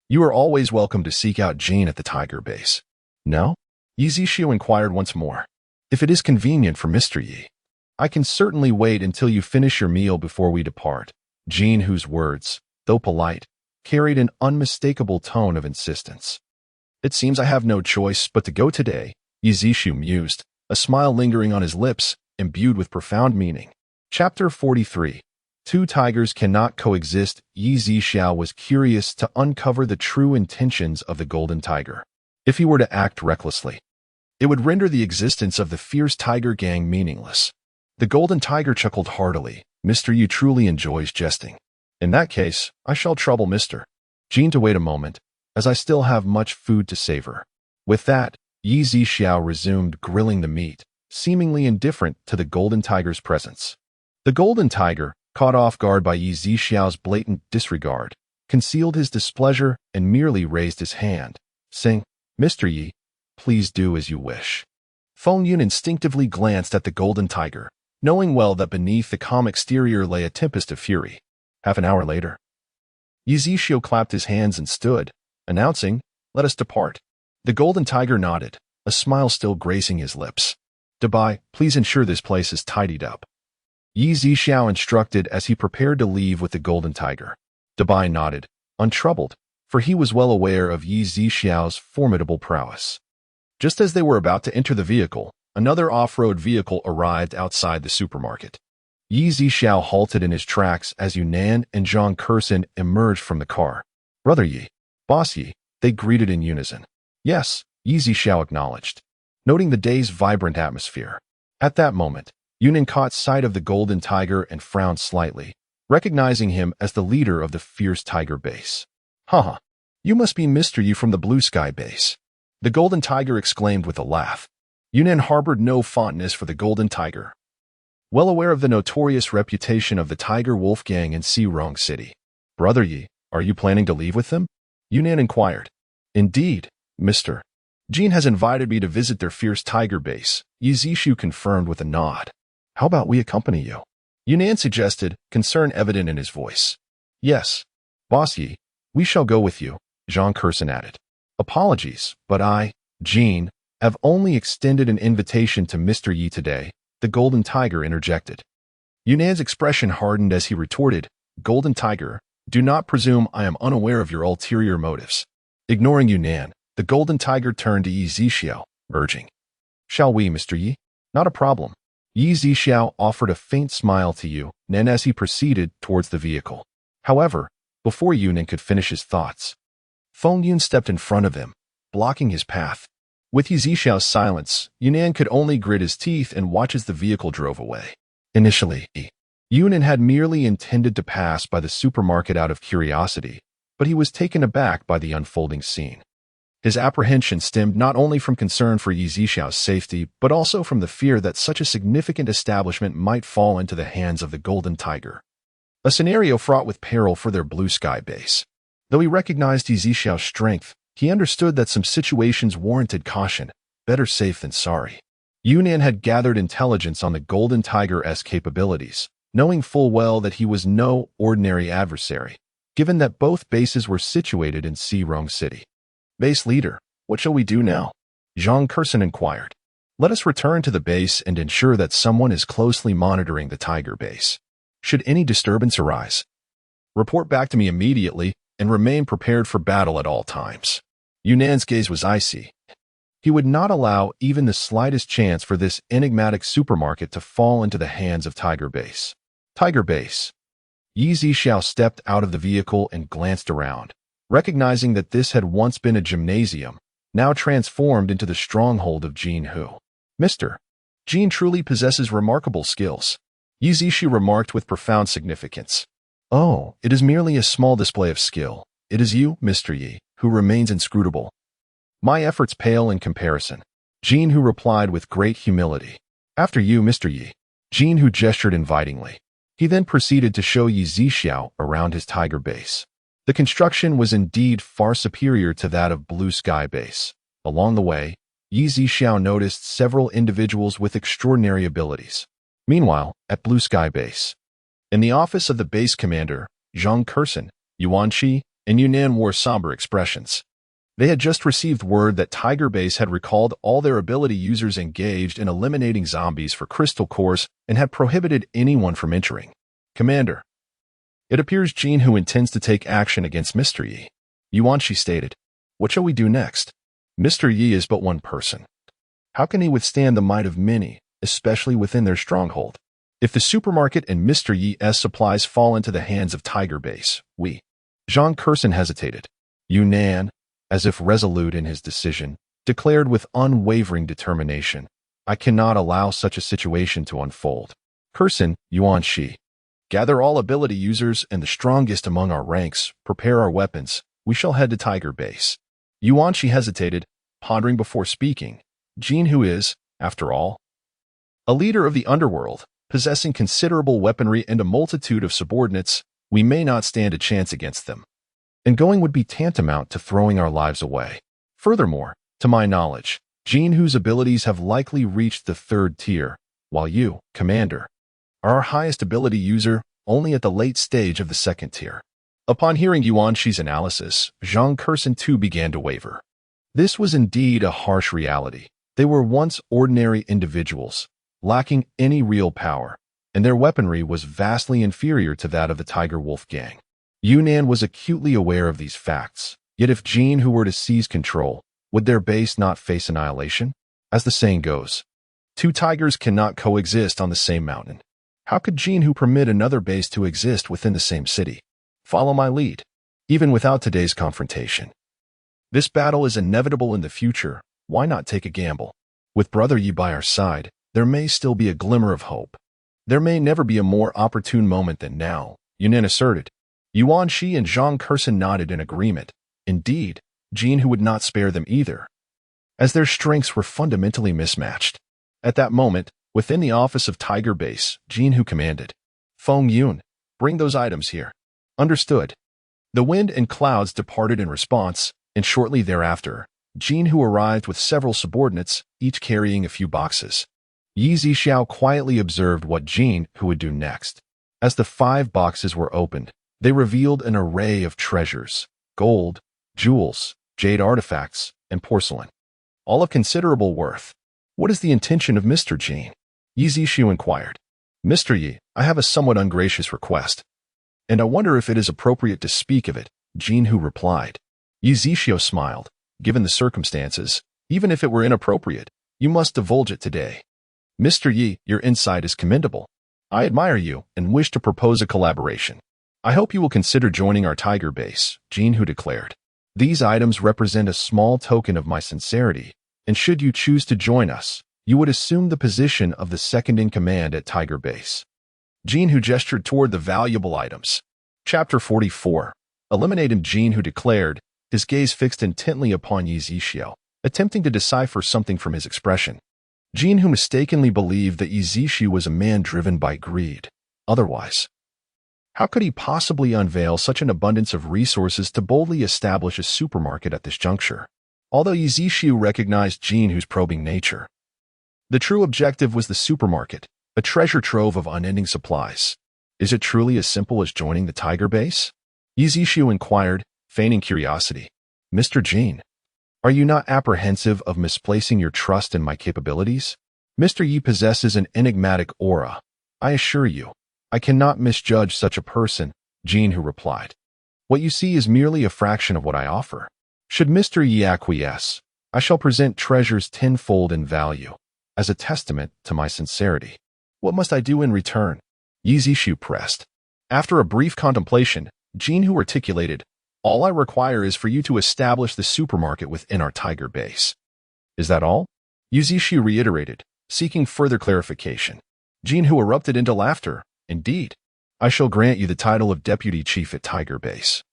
you are always welcome to seek out Jean at the Tiger Base. No? Yizishu inquired once more. If it is convenient for Mr. Yi, I can certainly wait until you finish your meal before we depart. Jean, whose words, though polite, carried an unmistakable tone of insistence. It seems I have no choice but to go today, Yizishu mused, a smile lingering on his lips, imbued with profound meaning. Chapter 43. Two tigers cannot coexist. Yi Zixiao was curious to uncover the true intentions of the golden tiger. If he were to act recklessly, it would render the existence of the fierce tiger gang meaningless. The golden tiger chuckled heartily. Mr. Yu truly enjoys jesting. In that case, I shall trouble Mr. Jean to wait a moment, as I still have much food to savor. With that, Yi Zixiao resumed grilling the meat, seemingly indifferent to the golden tiger's presence. The golden tiger, caught off guard by Yi Zixiao's blatant disregard, concealed his displeasure and merely raised his hand, saying, Mr. Yi, please do as you wish. Feng Yun instinctively glanced at the golden tiger, knowing well that beneath the calm exterior lay a tempest of fury. Half an hour later, Yi Zixiao clapped his hands and stood, announcing, Let us depart. The golden tiger nodded, a smile still gracing his lips. Dabai, please ensure this place is tidied up. Yi Zixiao instructed as he prepared to leave with the golden tiger. Dabai nodded, untroubled, for he was well aware of Yi Zixiao's formidable prowess. Just as they were about to enter the vehicle, another off-road vehicle arrived outside the supermarket. Yi Zixiao halted in his tracks as Yunnan and Zhang Kursin emerged from the car. Brother Yi, Boss Yi, they greeted in unison. Yes, Yi Zixiao acknowledged, noting the day's vibrant atmosphere. At that moment, Yunnan caught sight of the golden tiger and frowned slightly, recognizing him as the leader of the fierce tiger base. Haha, you must be Mr. Yi from the Blue Sky base. The golden tiger exclaimed with a laugh. Yunnan harbored no fondness for the golden tiger, well aware of the notorious reputation of the Tiger Wolf Gang in Xirong City. Brother Yi, are you planning to leave with them? Yunnan inquired. Indeed, Mr. Jean has invited me to visit their fierce tiger base, Yi Zishu confirmed with a nod. How about we accompany you? Yunnan suggested, concern evident in his voice. Yes, Boss Yi, we shall go with you, Zhang Kursin added. Apologies, but I, Jean, have only extended an invitation to Mr. Yi today, the golden tiger interjected. Yunnan's expression hardened as he retorted, Golden tiger, do not presume I am unaware of your ulterior motives. Ignoring Yunnan, the golden tiger turned to Yi Zixiao, urging. Shall we, Mr. Yi? Not a problem. Yi Zixiao offered a faint smile to Yunnan as he proceeded towards the vehicle. However, before Yunnan could finish his thoughts, Feng Yun stepped in front of him, blocking his path. With Yi Zixiao's silence, Yunnan could only grit his teeth and watch as the vehicle drove away. Initially, Yunnan had merely intended to pass by the supermarket out of curiosity, but he was taken aback by the unfolding scene. His apprehension stemmed not only from concern for Yi Zixiao's safety, but also from the fear that such a significant establishment might fall into the hands of the golden tiger. A scenario fraught with peril for their Blue Sky base. Though he recognized Yi Zixiao's strength, he understood that some situations warranted caution, better safe than sorry. Yunnan had gathered intelligence on the golden tiger's capabilities, knowing full well that he was no ordinary adversary, given that both bases were situated in Xirong City. Base leader, what shall we do now? Zhang Kursin inquired. Let us return to the base and ensure that someone is closely monitoring the tiger base. Should any disturbance arise, report back to me immediately and remain prepared for battle at all times. Yunnan's gaze was icy. He would not allow even the slightest chance for this enigmatic supermarket to fall into the hands of Tiger Base. Tiger Base. Yi Zixiao stepped out of the vehicle and glanced around, recognizing that this had once been a gymnasium, now transformed into the stronghold of Jean Hu. Mr. Jean truly possesses remarkable skills, Yi Zixiao remarked with profound significance. Oh, it is merely a small display of skill. It is you, Mr. Yi, who remains inscrutable. My efforts pale in comparison. Jean Hu replied with great humility. After you, Mr. Yi. Jean Hu gestured invitingly. He then proceeded to show Yi Zixiao around his tiger base. The construction was indeed far superior to that of Blue Sky Base. Along the way, Yi Zixiao noticed several individuals with extraordinary abilities. Meanwhile, at Blue Sky Base, in the office of the base commander, Zhang Kurson, Yuan Qi, and Yunnan wore somber expressions. They had just received word that Tiger Base had recalled all their ability users engaged in eliminating zombies for crystal cores and had prohibited anyone from entering. Commander, it appears Jin who intends to take action against Mr. Yi. Yuan Qi stated. What shall we do next? Mr. Yi is but one person. How can he withstand the might of many, especially within their stronghold? If the supermarket and Mr. Yi's supplies fall into the hands of Tiger Base, we... Zhang Kurson hesitated. Yunnan, as if resolute in his decision, declared with unwavering determination, I cannot allow such a situation to unfold. Kurson, Yuan Qi. Gather all ability users and the strongest among our ranks, prepare our weapons, we shall head to Tiger Base. Yuan Qi hesitated, pondering before speaking. Jin who is, after all, a leader of the underworld, possessing considerable weaponry and a multitude of subordinates, we may not stand a chance against them. And going would be tantamount to throwing our lives away. Furthermore, to my knowledge, Jin whose abilities have likely reached the 3rd tier, while you, Commander, are our highest ability user only at the late stage of the 2nd tier. Upon hearing Yuan Qi's analysis, Zhang Kurson too began to waver. This was indeed a harsh reality. They were once ordinary individuals, lacking any real power, and their weaponry was vastly inferior to that of the Tiger Wolf gang. Yunnan was acutely aware of these facts, yet if Jin who were to seize control, would their base not face annihilation? As the saying goes, 2 tigers cannot coexist on the same mountain. How could Jin who permit another base to exist within the same city? Follow my lead, even without today's confrontation. This battle is inevitable in the future, why not take a gamble? With Brother Yi by our side, there may still be a glimmer of hope. There may never be a more opportune moment than now, Yunnan asserted. Yuan Qi and Zhang Kurson nodded in agreement. Indeed, Jin who would not spare them either, as their strengths were fundamentally mismatched. At that moment, within the office of Tiger Base, Jin who commanded, Feng Yun, bring those items here. Understood. The wind and clouds departed in response, and shortly thereafter, Jin who arrived with several subordinates, each carrying a few boxes. Yi Zixiao quietly observed what Jin who would do next. As the 5 boxes were opened, they revealed an array of treasures, gold, jewels, jade artifacts, and porcelain, all of considerable worth. What is the intention of Mr. Jin? Yi Zixiao inquired. Mr. Yi, I have a somewhat ungracious request, and I wonder if it is appropriate to speak of it, Jin who replied. Yi Zixiao smiled. Given the circumstances, even if it were inappropriate, you must divulge it today. Mr. Yi, your insight is commendable. I admire you and wish to propose a collaboration. I hope you will consider joining our Tiger Base, Jin who declared. These items represent a small token of my sincerity, and should you choose to join us, you would assume the position of the 2nd in command at Tiger Base. Jin who gestured toward the valuable items. Chapter 44. Eliminated Jin who declared, his gaze fixed intently upon Yi Zixiao, attempting to decipher something from his expression. Jin who mistakenly believed that Yi Zixiao was a man driven by greed. Otherwise, how could he possibly unveil such an abundance of resources to boldly establish a supermarket at this juncture? Although Yi Zixiao recognized Jin who's probing nature, the true objective was the supermarket, a treasure trove of unending supplies. Is it truly as simple as joining the Tiger Base? Yi Zixiao inquired, feigning curiosity. Mr. Jin, are you not apprehensive of misplacing your trust in my capabilities? Mr. Yi possesses an enigmatic aura. I assure you, I cannot misjudge such a person, Jin who replied. What you see is merely a fraction of what I offer. Should Mr. Yi acquiesce, I shall present treasures tenfold in value, as a testament to my sincerity. What must I do in return? Yi Zixiao pressed. After a brief contemplation, Jin who articulated, all I require is for you to establish the supermarket within our Tiger Base. Is that all? Yi Zixiao reiterated, seeking further clarification. Jin who erupted into laughter. Indeed, I shall grant you the title of Deputy Chief at Tiger Base.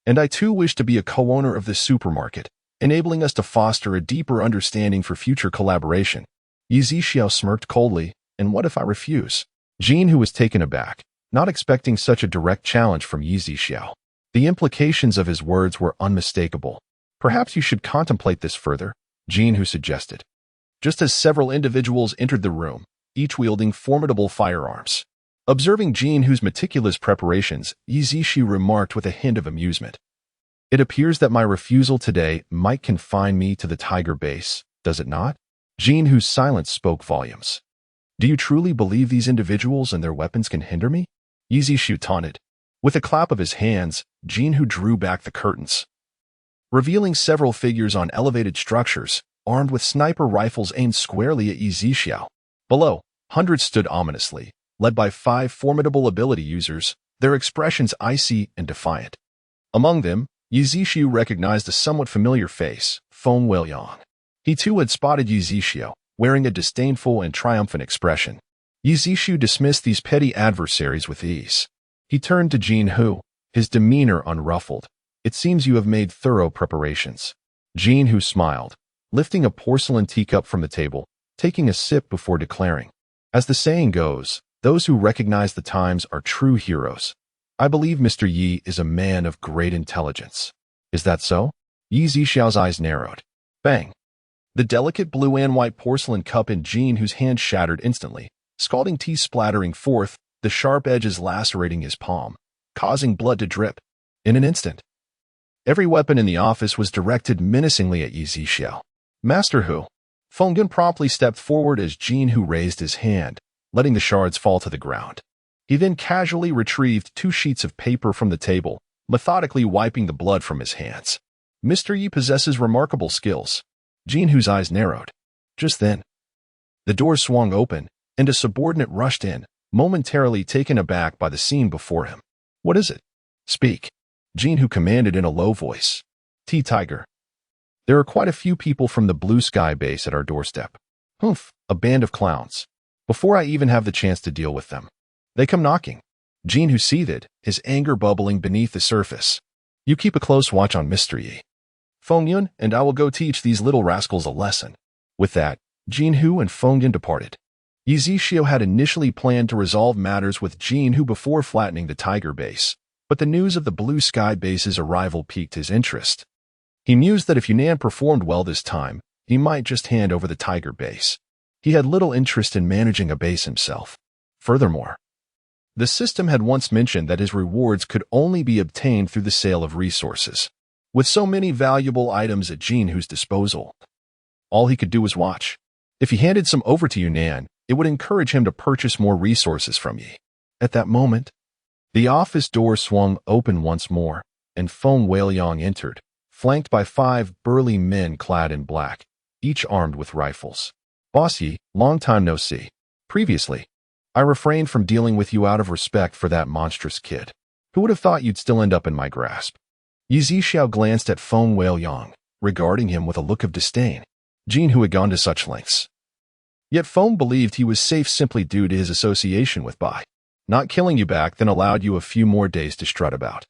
And I too wish to be a co-owner of this supermarket, enabling us to foster a deeper understanding for future collaboration. Yi Zixiao smirked coldly, and what if I refuse? Jin who was taken aback, not expecting such a direct challenge from Yi Zixiao. The implications of his words were unmistakable. Perhaps you should contemplate this further, Jinhu suggested, just as several individuals entered the room, each wielding formidable firearms. Observing Jinhu's meticulous preparations, Yizishu remarked with a hint of amusement. It appears that my refusal today might confine me to the tiger base, does it not? Jinhu's silence spoke volumes. Do you truly believe these individuals and their weapons can hinder me? Yizishu taunted. With a clap of his hands, Jinhu drew back the curtains, revealing several figures on elevated structures, armed with sniper rifles aimed squarely at Yizishu. Below, hundreds stood ominously, led by 5 formidable ability users, their expressions icy and defiant. Among them, Yizishu recognized a somewhat familiar face, Feng Weiliang. He too had spotted Yizishu, wearing a disdainful and triumphant expression. Yizishu dismissed these petty adversaries with ease. He turned to Jinhu, his demeanor unruffled. It seems you have made thorough preparations. Jinhu smiled, lifting a porcelain teacup from the table, taking a sip before declaring, as the saying goes, those who recognize the times are true heroes. I believe Mr. Yi is a man of great intelligence. Is that so? Yi Zishao's eyes narrowed. Bang! The delicate blue and white porcelain cup in Jinhu's hand shattered instantly, scalding tea splattering forth, the sharp edges lacerating his palm, causing blood to drip. In an instant, every weapon in the office was directed menacingly at Yi Zishiao. Master Hu. Fengyan promptly stepped forward as Jinhu raised his hand, letting the shards fall to the ground. He then casually retrieved 2 sheets of paper from the table, methodically wiping the blood from his hands. Mr. Yi possesses remarkable skills. Jinhu's eyes narrowed. Just then, the door swung open, and a subordinate rushed in, momentarily taken aback by the scene before him. What is it? Speak. Jinhu commanded in a low voice. T-Tiger. There are quite a few people from the Blue Sky base at our doorstep. Humph, a band of clowns. Before I even have the chance to deal with them, they come knocking. Jinhu seethed, his anger bubbling beneath the surface. You keep a close watch on Mr. Yi. Fengyun and I will go teach these little rascals a lesson. With that, Jinhu and Fengyun departed. Yi Zishiao had initially planned to resolve matters with Jinhu before flattening the Tiger base, but the news of the Blue Sky base's arrival piqued his interest. He mused that if Yunnan performed well this time, he might just hand over the Tiger base. He had little interest in managing a base himself. Furthermore, the system had once mentioned that his rewards could only be obtained through the sale of resources. With so many valuable items at Jinhu's disposal, all he could do was watch. If he handed some over to Yunnan, it would encourage him to purchase more resources from Yi. At that moment, the office door swung open once more, and Feng Weiliang entered, flanked by 5 burly men clad in black, each armed with rifles. Boss Yi, long time no see. Previously, I refrained from dealing with you out of respect for that monstrous kid. Who would have thought you'd still end up in my grasp? Yi Zishiao glanced at Feng Weiliang, regarding him with a look of disdain. Jinhu had gone to such lengths. Yet Feng believed he was safe simply due to his association with Bai. Not killing you back then allowed you a few more days to strut about.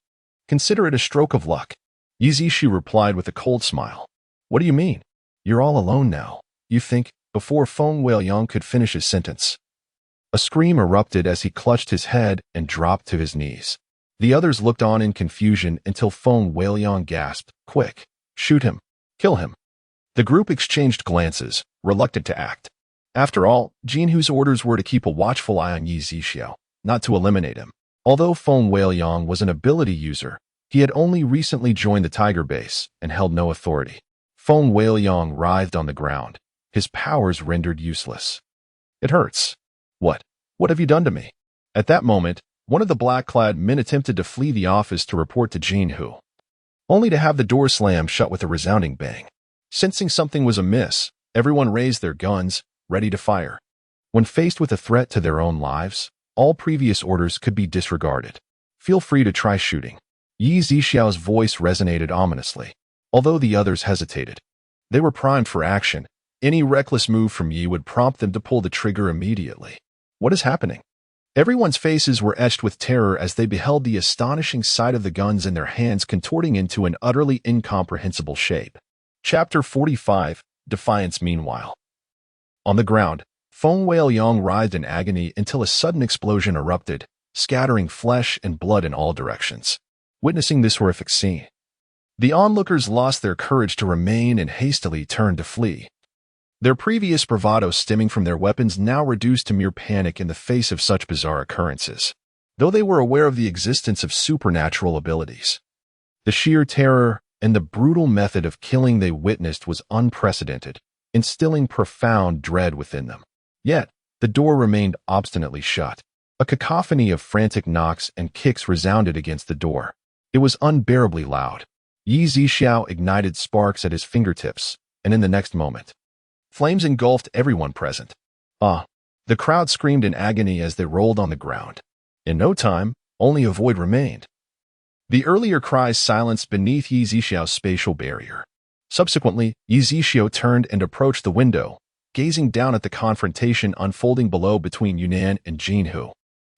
Consider it a stroke of luck. Yi Zishu replied with a cold smile. What do you mean? You're all alone now, you think? Before Feng Weiliang could finish his sentence, a scream erupted as he clutched his head and dropped to his knees. The others looked on in confusion until Feng Weiliang gasped, Quick! Shoot him! Kill him! The group exchanged glances, reluctant to act. After all, Jinhu's orders were to keep a watchful eye on Yi Zishiao, not to eliminate him. Although Feng Weiliang was an ability user, he had only recently joined the Tiger base and held no authority. Feng Weiliang writhed on the ground, his powers rendered useless. It hurts. What? What have you done to me? At that moment, one of the black-clad men attempted to flee the office to report to Jinhu, only to have the door slam shut with a resounding bang. Sensing something was amiss, everyone raised their guns, ready to fire. When faced with a threat to their own lives, all previous orders could be disregarded. Feel free to try shooting. Yi Zishiao's voice resonated ominously, although the others hesitated. They were primed for action. Any reckless move from Yi would prompt them to pull the trigger immediately. What is happening? Everyone's faces were etched with terror as they beheld the astonishing sight of the guns in their hands contorting into an utterly incomprehensible shape. Chapter 45, Defiance. Meanwhile, on the ground, Feng Weiliang writhed in agony until a sudden explosion erupted, scattering flesh and blood in all directions. Witnessing this horrific scene, The onlookers lost their courage to remain and hastily turned to flee. Their previous bravado stemming from their weapons now reduced to mere panic in the face of such bizarre occurrences, though they were aware of the existence of supernatural abilities. The sheer terror and the brutal method of killing they witnessed was unprecedented, instilling profound dread within them. Yet, the door remained obstinately shut. A cacophony of frantic knocks and kicks resounded against the door. It was unbearably loud. Yi Zixiao ignited sparks at his fingertips, and in the next moment, flames engulfed everyone present. Ah! The crowd screamed in agony as they rolled on the ground. In no time, only a void remained. The earlier cries silenced beneath Yi Zixiao's spatial barrier. Subsequently, Yi Zixiao turned and approached the window, gazing down at the confrontation unfolding below between Yunnan and Jinhu.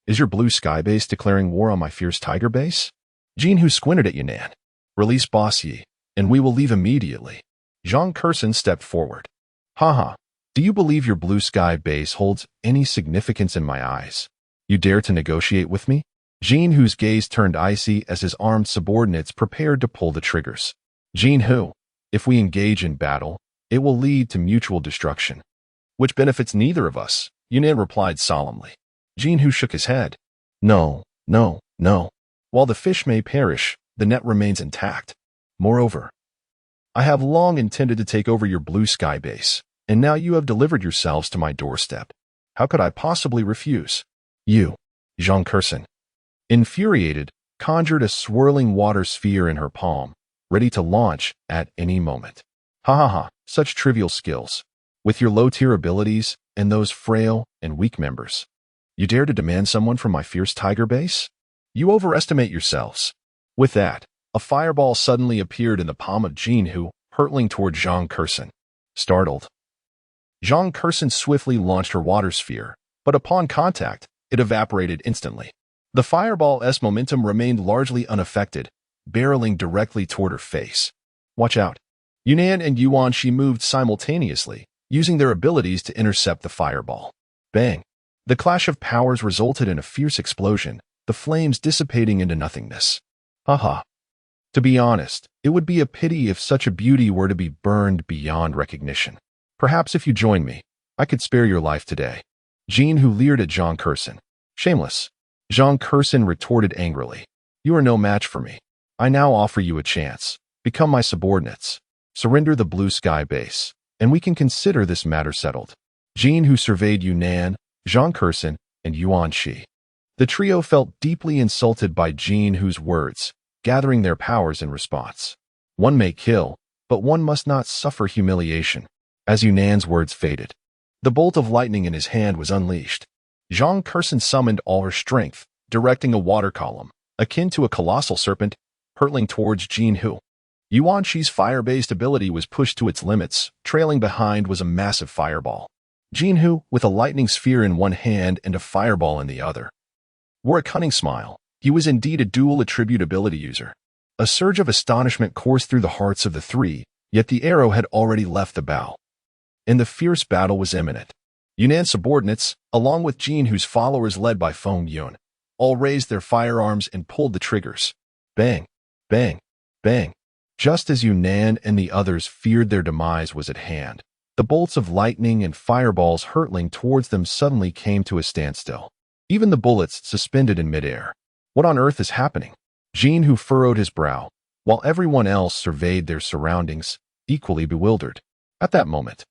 Is your blue sky base declaring war on my fierce tiger base? Jinhu squinted at Yunnan. Release Boss Yi, and we will leave immediately. Zhang Kurson stepped forward. Haha, do you believe your blue sky base holds any significance in my eyes? You dare to negotiate with me? Jinhu's gaze turned icy as his armed subordinates prepared to pull the triggers. Jinhu, if we engage in battle, it will lead to mutual destruction, which benefits neither of us, Yunnan replied solemnly. Jinhu shook his head. No, no, no. While the fish may perish, the net remains intact. Moreover, I have long intended to take over your blue sky base, and now you have delivered yourselves to my doorstep. How could I possibly refuse? You, Zhang Kurson, infuriated, conjured a swirling water sphere in her palm, ready to launch at any moment. Ha ha ha, such trivial skills. With your low-tier abilities and those frail and weak members, you dare to demand someone from my fierce tiger base? You overestimate yourselves. With that, a fireball suddenly appeared in the palm of Jinhu, hurtling toward Zhang Kurson. Startled, Zhang Kurson swiftly launched her water sphere, but upon contact, it evaporated instantly. The fireball's momentum remained largely unaffected, barreling directly toward her face. Watch out. Yunnan and Yuan Shi moved simultaneously, using their abilities to intercept the fireball. Bang! The clash of powers resulted in a fierce explosion, the flames dissipating into nothingness. Haha. To be honest, it would be a pity if such a beauty were to be burned beyond recognition. Perhaps if you join me, I could spare your life today. Jinhu leered at Zhang Kurson. Shameless. Zhang Kurson retorted angrily. You are no match for me. I now offer you a chance. Become my subordinates. Surrender the blue sky base, and we can consider this matter settled. Jinhu surveyed Yunnan, Zhang Kurson, and Yuan Shi. The trio felt deeply insulted by Jinhu's words, gathering their powers in response. One may kill, but one must not suffer humiliation. As Yunnan's words faded, the bolt of lightning in his hand was unleashed. Zhang Kurson summoned all her strength, directing a water column, akin to a colossal serpent, hurtling towards Jinhu. Yuan Shi's fire-based ability was pushed to its limits. Trailing behind was a massive fireball. Jinhu, with a lightning sphere in one hand and a fireball in the other, wore a cunning smile. He was indeed a dual attribute ability user. A surge of astonishment coursed through the hearts of the three, yet the arrow had already left the bow, and the fierce battle was imminent. Yunnan's subordinates, along with Jinhu's followers led by Feng Yun, all raised their firearms and pulled the triggers. Bang! Bang! Bang! Just as Yunnan and the others feared their demise was at hand, the bolts of lightning and fireballs hurtling towards them suddenly came to a standstill. Even the bullets suspended in midair. What on earth is happening? Jinhu furrowed his brow, while everyone else surveyed their surroundings, equally bewildered. At that moment,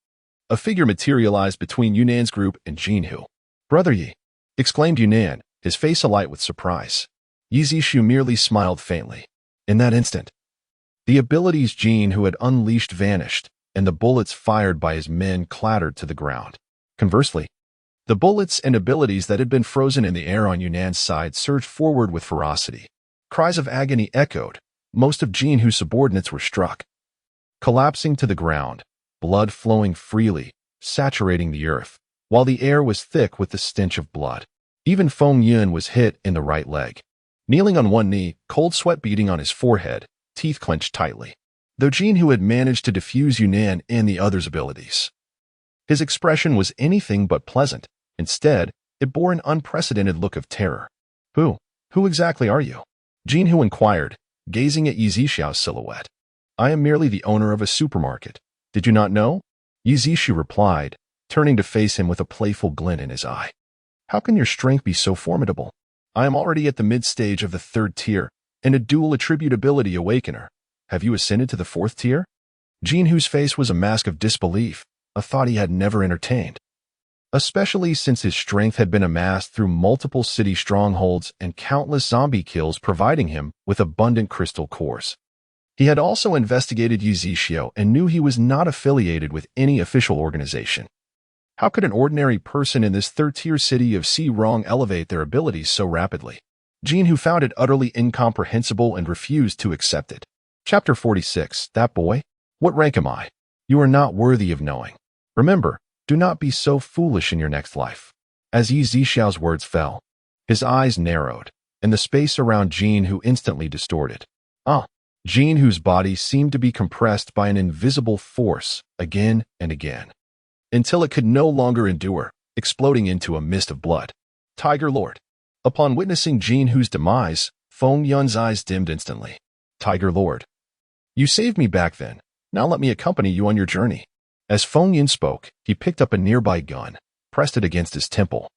a figure materialized between Yunnan's group and Jinhu. Brother Yi, exclaimed Yunnan, his face alight with surprise. Yi Zixiao merely smiled faintly. In that instant, the abilities Jinhu had unleashed vanished, and the bullets fired by his men clattered to the ground. Conversely, the bullets and abilities that had been frozen in the air on Yunnan's side surged forward with ferocity. Cries of agony echoed. Most of Jinhu's subordinates were struck, collapsing to the ground, blood flowing freely, saturating the earth, while the air was thick with the stench of blood. Even Feng Yun was hit in the right leg. Kneeling on one knee, cold sweat beading on his forehead, teeth clenched tightly, though Jinhu had managed to defuse Yunnan and the others' abilities. His expression was anything but pleasant. Instead, it bore an unprecedented look of terror. Who exactly are you? Jinhu inquired, gazing at Yi Zixiao's silhouette. I am merely the owner of a supermarket. Did you not know? Yizishu replied, turning to face him with a playful glint in his eye. How can your strength be so formidable? I am already at the mid-stage of the 3rd tier, and a dual attributability awakener. Have you ascended to the 4th tier? Jinhu's face was a mask of disbelief, a thought he had never entertained. Especially since his strength had been amassed through multiple city strongholds and countless zombie kills, providing him with abundant crystal cores. He had also investigated Yuzishio and knew he was not affiliated with any official organization. How could an ordinary person in this 3rd-tier city of Rong elevate their abilities so rapidly? Jinhu found it utterly incomprehensible and refused to accept it. Chapter 46. That boy? What rank am I? You are not worthy of knowing. Remember, do not be so foolish in your next life. As Yi Zishao's words fell, his eyes narrowed, and the space around Jinhu instantly distorted. Jinhu's body seemed to be compressed by an invisible force again and again, until it could no longer endure, exploding into a mist of blood. Tiger Lord. Upon witnessing Jinhu's demise, Feng Yun's eyes dimmed instantly. Tiger Lord. You saved me back then. Now let me accompany you on your journey. As Feng Yun spoke, he picked up a nearby gun, pressed it against his temple,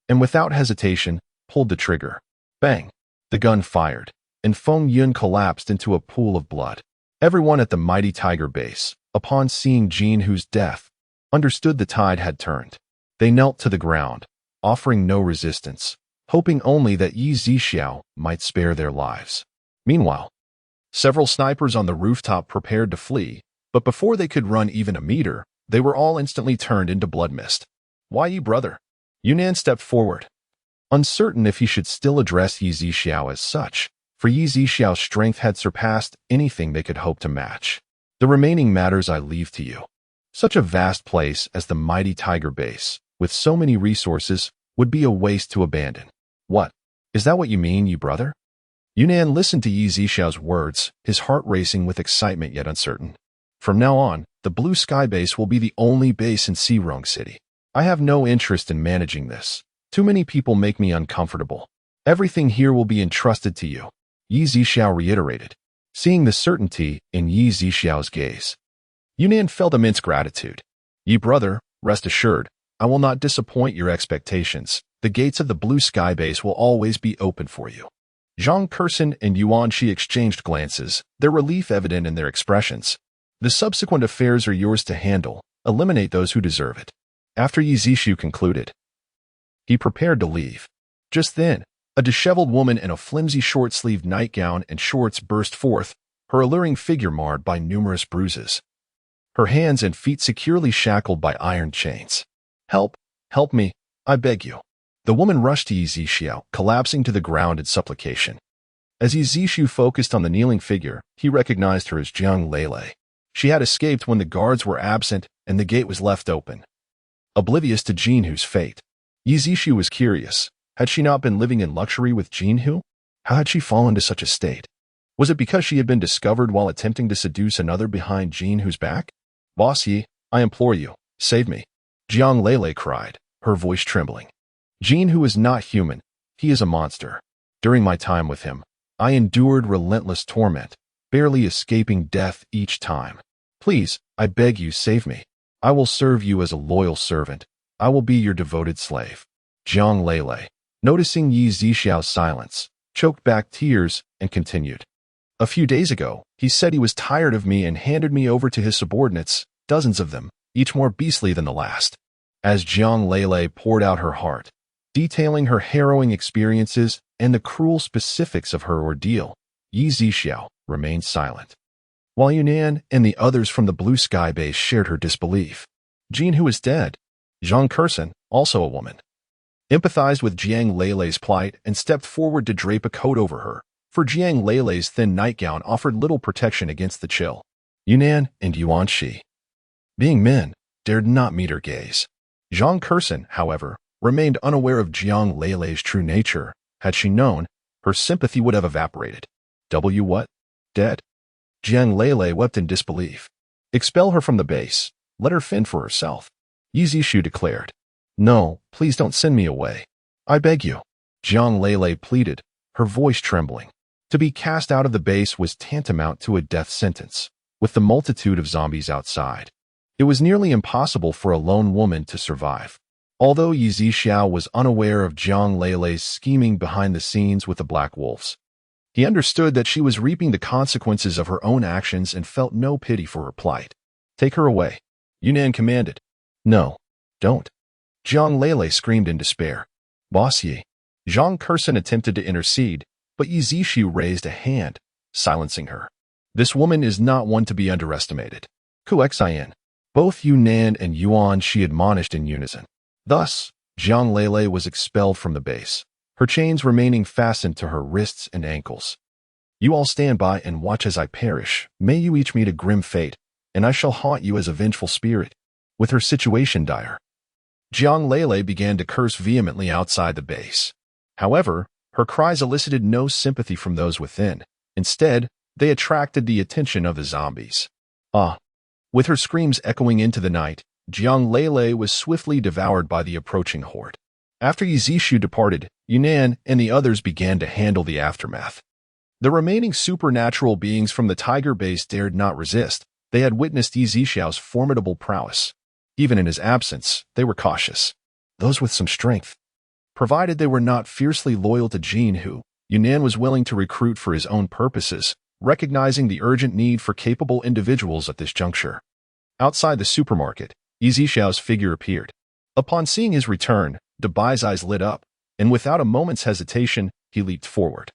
and without hesitation, pulled the trigger. Bang! The gun fired, and Feng Yun collapsed into a pool of blood. Everyone at the mighty tiger base, upon seeing Jinhu's death, understood the tide had turned. They knelt to the ground, offering no resistance, hoping only that Yi Zixiao might spare their lives. Meanwhile, several snipers on the rooftop prepared to flee, but before they could run even a meter, they were all instantly turned into blood mist. Why, Yi brother? Yunnan stepped forward, uncertain if he should still address Yi Zixiao as such, for Yi Zixiao's strength had surpassed anything they could hope to match. The remaining matters I leave to you. Such a vast place as the mighty tiger base, with so many resources, would be a waste to abandon. What? Is that what you mean, Yi brother? Yunnan listened to Yi Zixiao's words, his heart racing with excitement yet uncertain. From now on, the Blue Sky base will be the only base in Rong City. I have no interest in managing this. Too many people make me uncomfortable. Everything here will be entrusted to you, Yi Zixiao reiterated, seeing the certainty in Yi Zixiao's gaze. Yunnan felt immense gratitude. Yi brother, rest assured, I will not disappoint your expectations. The gates of the Blue Sky base will always be open for you. Zhang Kurson and Yuan Shi exchanged glances, their relief evident in their expressions. The subsequent affairs are yours to handle. Eliminate those who deserve it. After Yi Zishu concluded, he prepared to leave. Just then, a disheveled woman in a flimsy short-sleeved nightgown and shorts burst forth, her alluring figure marred by numerous bruises. Her hands and feet securely shackled by iron chains. Help! Help me! I beg you. The woman rushed to Yi Zixiao, collapsing to the ground in supplication. As Yi Zishu focused on the kneeling figure, he recognized her as Jiang Lele. She had escaped when the guards were absent and the gate was left open. Oblivious to Jinhu's fate, Yi Zishu was curious. Had she not been living in luxury with Jinhu? How had she fallen to such a state? Was it because she had been discovered while attempting to seduce another behind Jinhu's back? Boss Yi, I implore you, save me. Jiang Lele cried, her voice trembling. Jinhu is not human. He is a monster. During my time with him, I endured relentless torment, barely escaping death each time. Please, I beg you, save me. I will serve you as a loyal servant. I will be your devoted slave. Jiang Lele, noticing Yi Zixiao's silence, choked back tears and continued. A few days ago, he said he was tired of me and handed me over to his subordinates, dozens of them, each more beastly than the last. As Jiang Lele poured out her heart, detailing her harrowing experiences and the cruel specifics of her ordeal, Yi Zixiao remained silent, while Yunnan and the others from the Blue Sky base shared her disbelief. Jinhu is dead. Zhang Kurson, also a woman, empathized with Jiang Lele's plight and stepped forward to drape a coat over her, for Jiang Lele's thin nightgown offered little protection against the chill. Yunnan and Yuan Shi, being men, dared not meet her gaze. Zhang Kurson, however, remained unaware of Jiang Lele's true nature. Had she known, her sympathy would have evaporated. What? Dead? Jiang Lele wept in disbelief. Expel her from the base. Let her fend for herself. Yi Zishu declared. No, please don't send me away. I beg you. Jiang Lele pleaded, her voice trembling. To be cast out of the base was tantamount to a death sentence. with the multitude of zombies outside. It was nearly impossible for a lone woman to survive. Although Yi Xiao was unaware of Jiang Leilei's scheming behind the scenes with the Black Wolves, he understood that she was reaping the consequences of her own actions and felt no pity for her plight. "Take her away," Yunnan commanded. "No, don't," Jiang Leilei screamed in despair. "Boss Yi." Zhang Kursen attempted to intercede, but Yi Zixu raised a hand, silencing her. "This woman is not one to be underestimated." Kuxin. Both Yunnan and Yuan she admonished in unison. Thus, Jiang Leilei was expelled from the base, her chains remaining fastened to her wrists and ankles. "You all stand by and watch as I perish. May you each meet a grim fate, and I shall haunt you as a vengeful spirit." With her situation dire, Jiang Leilei began to curse vehemently outside the base. However, her cries elicited no sympathy from those within. Instead, they attracted the attention of the zombies. With her screams echoing into the night, Jiang Leilei was swiftly devoured by the approaching horde. After Yi Zixu departed, Yunnan and the others began to handle the aftermath. The remaining supernatural beings from the Tiger base dared not resist. They had witnessed Yi Zixiao's formidable prowess. Even in his absence, they were cautious. Those with some strength. Provided they were not fiercely loyal to Jin, who Yunnan was willing to recruit for his own purposes, recognizing the urgent need for capable individuals at this juncture. Outside the supermarket, Yi Zixiao's figure appeared. Upon seeing his return, Dabai's eyes lit up, and without a moment's hesitation, he leaped forward,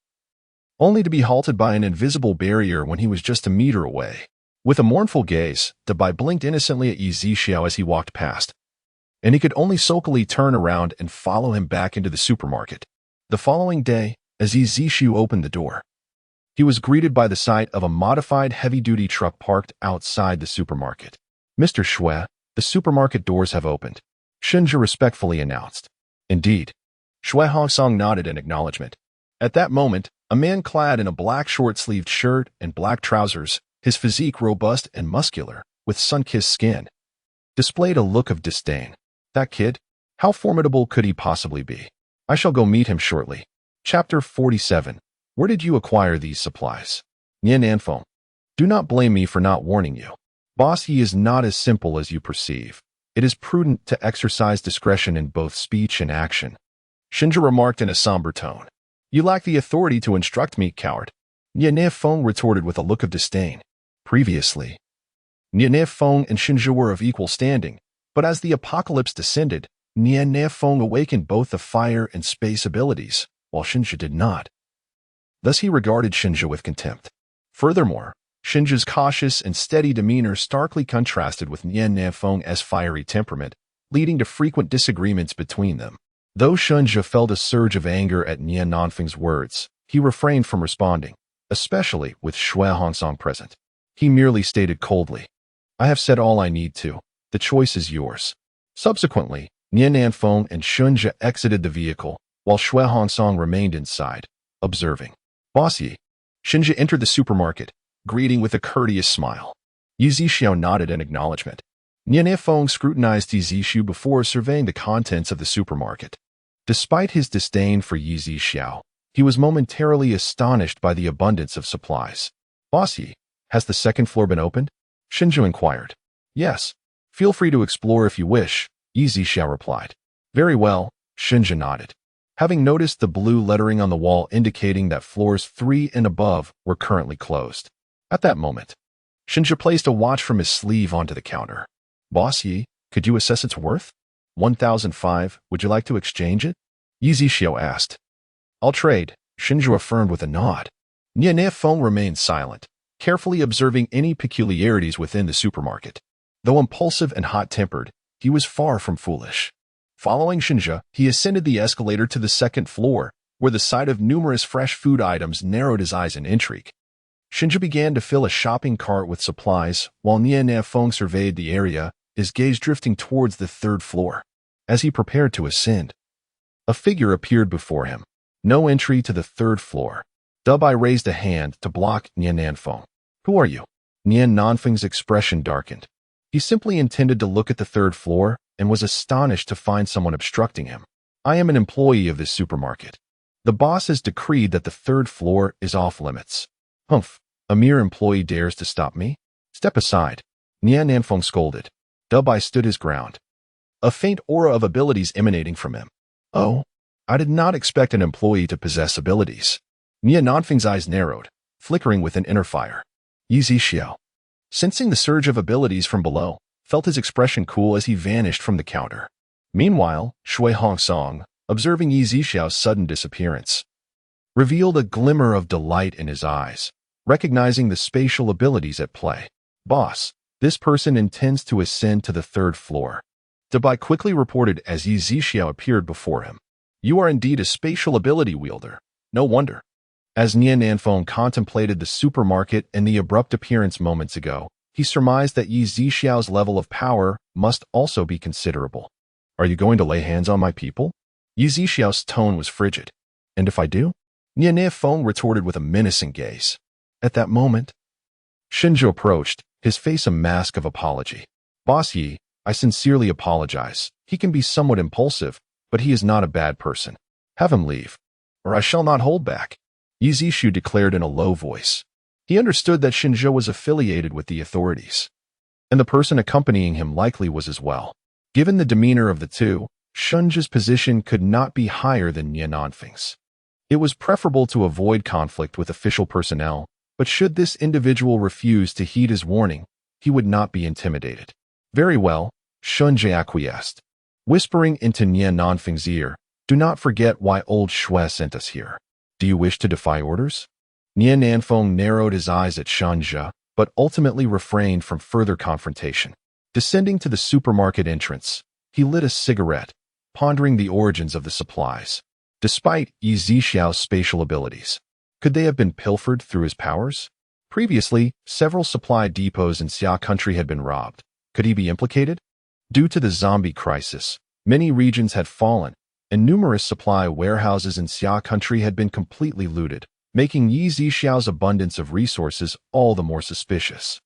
only to be halted by an invisible barrier when he was just a meter away. With a mournful gaze, Dabai blinked innocently at Yi Zixiao as he walked past, and he could only sulkily turn around and follow him back into the supermarket. The following day, as Yi Zixiu opened the door, he was greeted by the sight of a modified heavy-duty truck parked outside the supermarket. "Mr. Xue, the supermarket doors have opened," Shenzhe respectfully announced. "Indeed." Xue Hongsong nodded in acknowledgement. At that moment, a man clad in a black short-sleeved shirt and black trousers, his physique robust and muscular, with sun-kissed skin, displayed a look of disdain. "That kid? How formidable could he possibly be? I shall go meet him shortly." Chapter 47. Where did you acquire these supplies? Nian Anfeng. Do not blame me for not warning you. Boss Yi is not as simple as you perceive. It is prudent to exercise discretion in both speech and action. Shenzhe remarked in a somber tone. "You lack the authority to instruct me, coward." Nian Feng retorted with a look of disdain. Previously, Nian Feng and Shenzhe were of equal standing, but as the apocalypse descended, Nian Feng awakened both the fire and space abilities, while Shenzhe did not. Thus he regarded Shenzhe with contempt. Furthermore, Shenzhe's cautious and steady demeanor starkly contrasted with Nian Feng's fiery temperament, leading to frequent disagreements between them. Though Shenzhe felt a surge of anger at Nian Nanfeng's words, he refrained from responding, especially with Xue Hongsong present. He merely stated coldly, "I have said all I need to. The choice is yours." Subsequently, Nian Nanfeng and Shenzhe exited the vehicle, while Xue Hongsong remained inside, observing. "Boss Yi." Shenzhe entered the supermarket, greeting with a courteous smile. Yi Zixiao nodded in acknowledgement. Nian Feng scrutinized Yi Zixu before surveying the contents of the supermarket. Despite his disdain for Yi Zixiao, he was momentarily astonished by the abundance of supplies. "Boss Yi, has the second floor been opened?" Shenzhe inquired. "Yes. Feel free to explore if you wish," Yi Zixiao replied. "Very well," Shenzhe nodded. Having noticed the blue lettering on the wall indicating that floors 3 and above were currently closed. At that moment, Shenzhe placed a watch from his sleeve onto the counter. "Boss Yi, could you assess its worth?" 1,005. Would you like to exchange it? Yi Zixiao asked. "I'll trade," Shenzhe affirmed with a nod. Nian Feng remained silent, carefully observing any peculiarities within the supermarket. Though impulsive and hot-tempered, he was far from foolish. Following Shenzhe, he ascended the escalator to the second floor, where the sight of numerous fresh food items narrowed his eyes in intrigue. Shenzhe began to fill a shopping cart with supplies, while Nian Feng surveyed the area, his gaze drifting towards the third floor. As he prepared to ascend, a figure appeared before him. No entry to the third floor. Dabai raised a hand to block Nian Feng. "Who are you?" Nian Nanfeng's expression darkened. He simply intended to look at the third floor and was astonished to find someone obstructing him. "I am an employee of this supermarket. The boss has decreed that the third floor is off limits." "Humph, a mere employee dares to stop me?" Step aside, Nian Nanfeng scolded. Dubai stood his ground, a faint aura of abilities emanating from him. Oh, I did not expect an employee to possess abilities. Nian Nanfeng's eyes narrowed, flickering with an inner fire. Yi Zixiao, sensing the surge of abilities from below, felt his expression cool as he vanished from the counter. Meanwhile, Shui Hongsong, observing Yi Zixiao's sudden disappearance, revealed a glimmer of delight in his eyes, recognizing the spatial abilities at play. Boss, this person intends to ascend to the 3rd floor. Dubai quickly reported as Yi Zixiao appeared before him. You are indeed a spatial ability wielder. No wonder. As Nian Nanfeng contemplated the supermarket and the abrupt appearance moments ago, he surmised that Yi Zixiao's level of power must also be considerable. Are you going to lay hands on my people? Yi Zixiao's tone was frigid. And if I do? Nian Nanfeng retorted with a menacing gaze. At that moment, Shinjo approached, his face a mask of apology. Boss Yi, I sincerely apologize. He can be somewhat impulsive, but he is not a bad person. Have him leave, or I shall not hold back. Yi Zixiao declared in a low voice. He understood that Shinjo was affiliated with the authorities, and the person accompanying him likely was as well. Given the demeanor of the two, Shinjo's position could not be higher than Nian Nanfeng's. It was preferable to avoid conflict with official personnel, but should this individual refuse to heed his warning, he would not be intimidated. Very well, Shinjo acquiesced, whispering into Nian Nanfeng's ear, do not forget why old Shui sent us here. Do you wish to defy orders? Nian Nanfeng narrowed his eyes at Shinjo, but ultimately refrained from further confrontation. Descending to the supermarket entrance, he lit a cigarette, pondering the origins of the supplies. Despite Yi Zixiao's spatial abilities, could they have been pilfered through his powers? Previously, several supply depots in Xia country had been robbed. Could he be implicated? Due to the zombie crisis, many regions had fallen, and numerous supply warehouses in Xia country had been completely looted, making Yi Zixiao's abundance of resources all the more suspicious.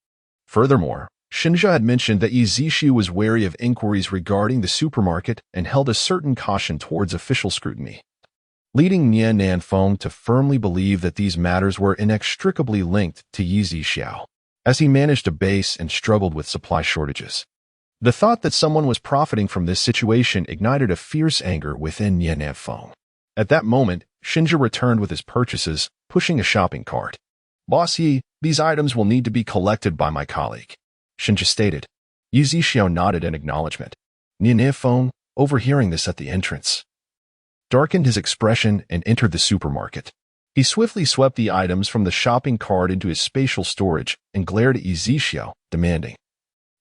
Furthermore, Shinjo had mentioned that Yi Zixiao was wary of inquiries regarding the supermarket and held a certain caution towards official scrutiny, leading Nian Nanfeng to firmly believe that these matters were inextricably linked to Yi Zixiao, as he managed a base and struggled with supply shortages. The thought that someone was profiting from this situation ignited a fierce anger within Nian Nanfeng. At that moment, Shinjo returned with his purchases, pushing a shopping cart. Boss Yi, these items will need to be collected by my colleague, Shinjo stated. Yi Zixiao nodded in acknowledgement. Nian Nanfeng, overhearing this at the entrance, darkened his expression and entered the supermarket. He swiftly swept the items from the shopping cart into his spatial storage and glared at Yi Zixiao, demanding,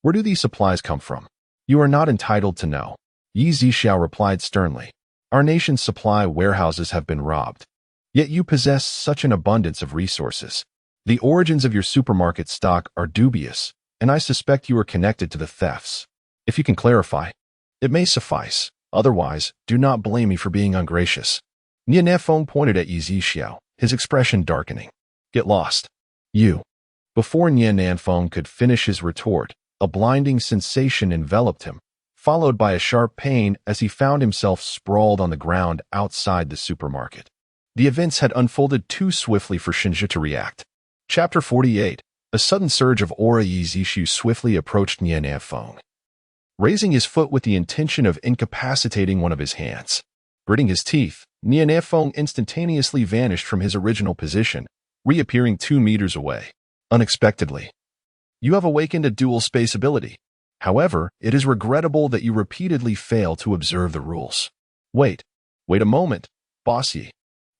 where do these supplies come from? You are not entitled to know. Yi Zixiao replied sternly. Our nation's supply warehouses have been robbed. Yet you possess such an abundance of resources. The origins of your supermarket stock are dubious, and I suspect you are connected to the thefts. If you can clarify, it may suffice. Otherwise, do not blame me for being ungracious. Nian Nanfeng pointed at Yi Zixiao, his expression darkening. Get lost. You. Before Nian Nanfeng could finish his retort, a blinding sensation enveloped him, followed by a sharp pain as he found himself sprawled on the ground outside the supermarket. The events had unfolded too swiftly for Shinjo to react. Chapter 48. A sudden surge of aura. Yi Zixiao swiftly approached Nian Nanfeng, raising his foot with the intention of incapacitating one of his hands. Gritting his teeth, Nian Nanfeng instantaneously vanished from his original position, reappearing 2 meters away. Unexpectedly, you have awakened a dual space ability. However, it is regrettable that you repeatedly fail to observe the rules. Wait a moment, Boss Yi.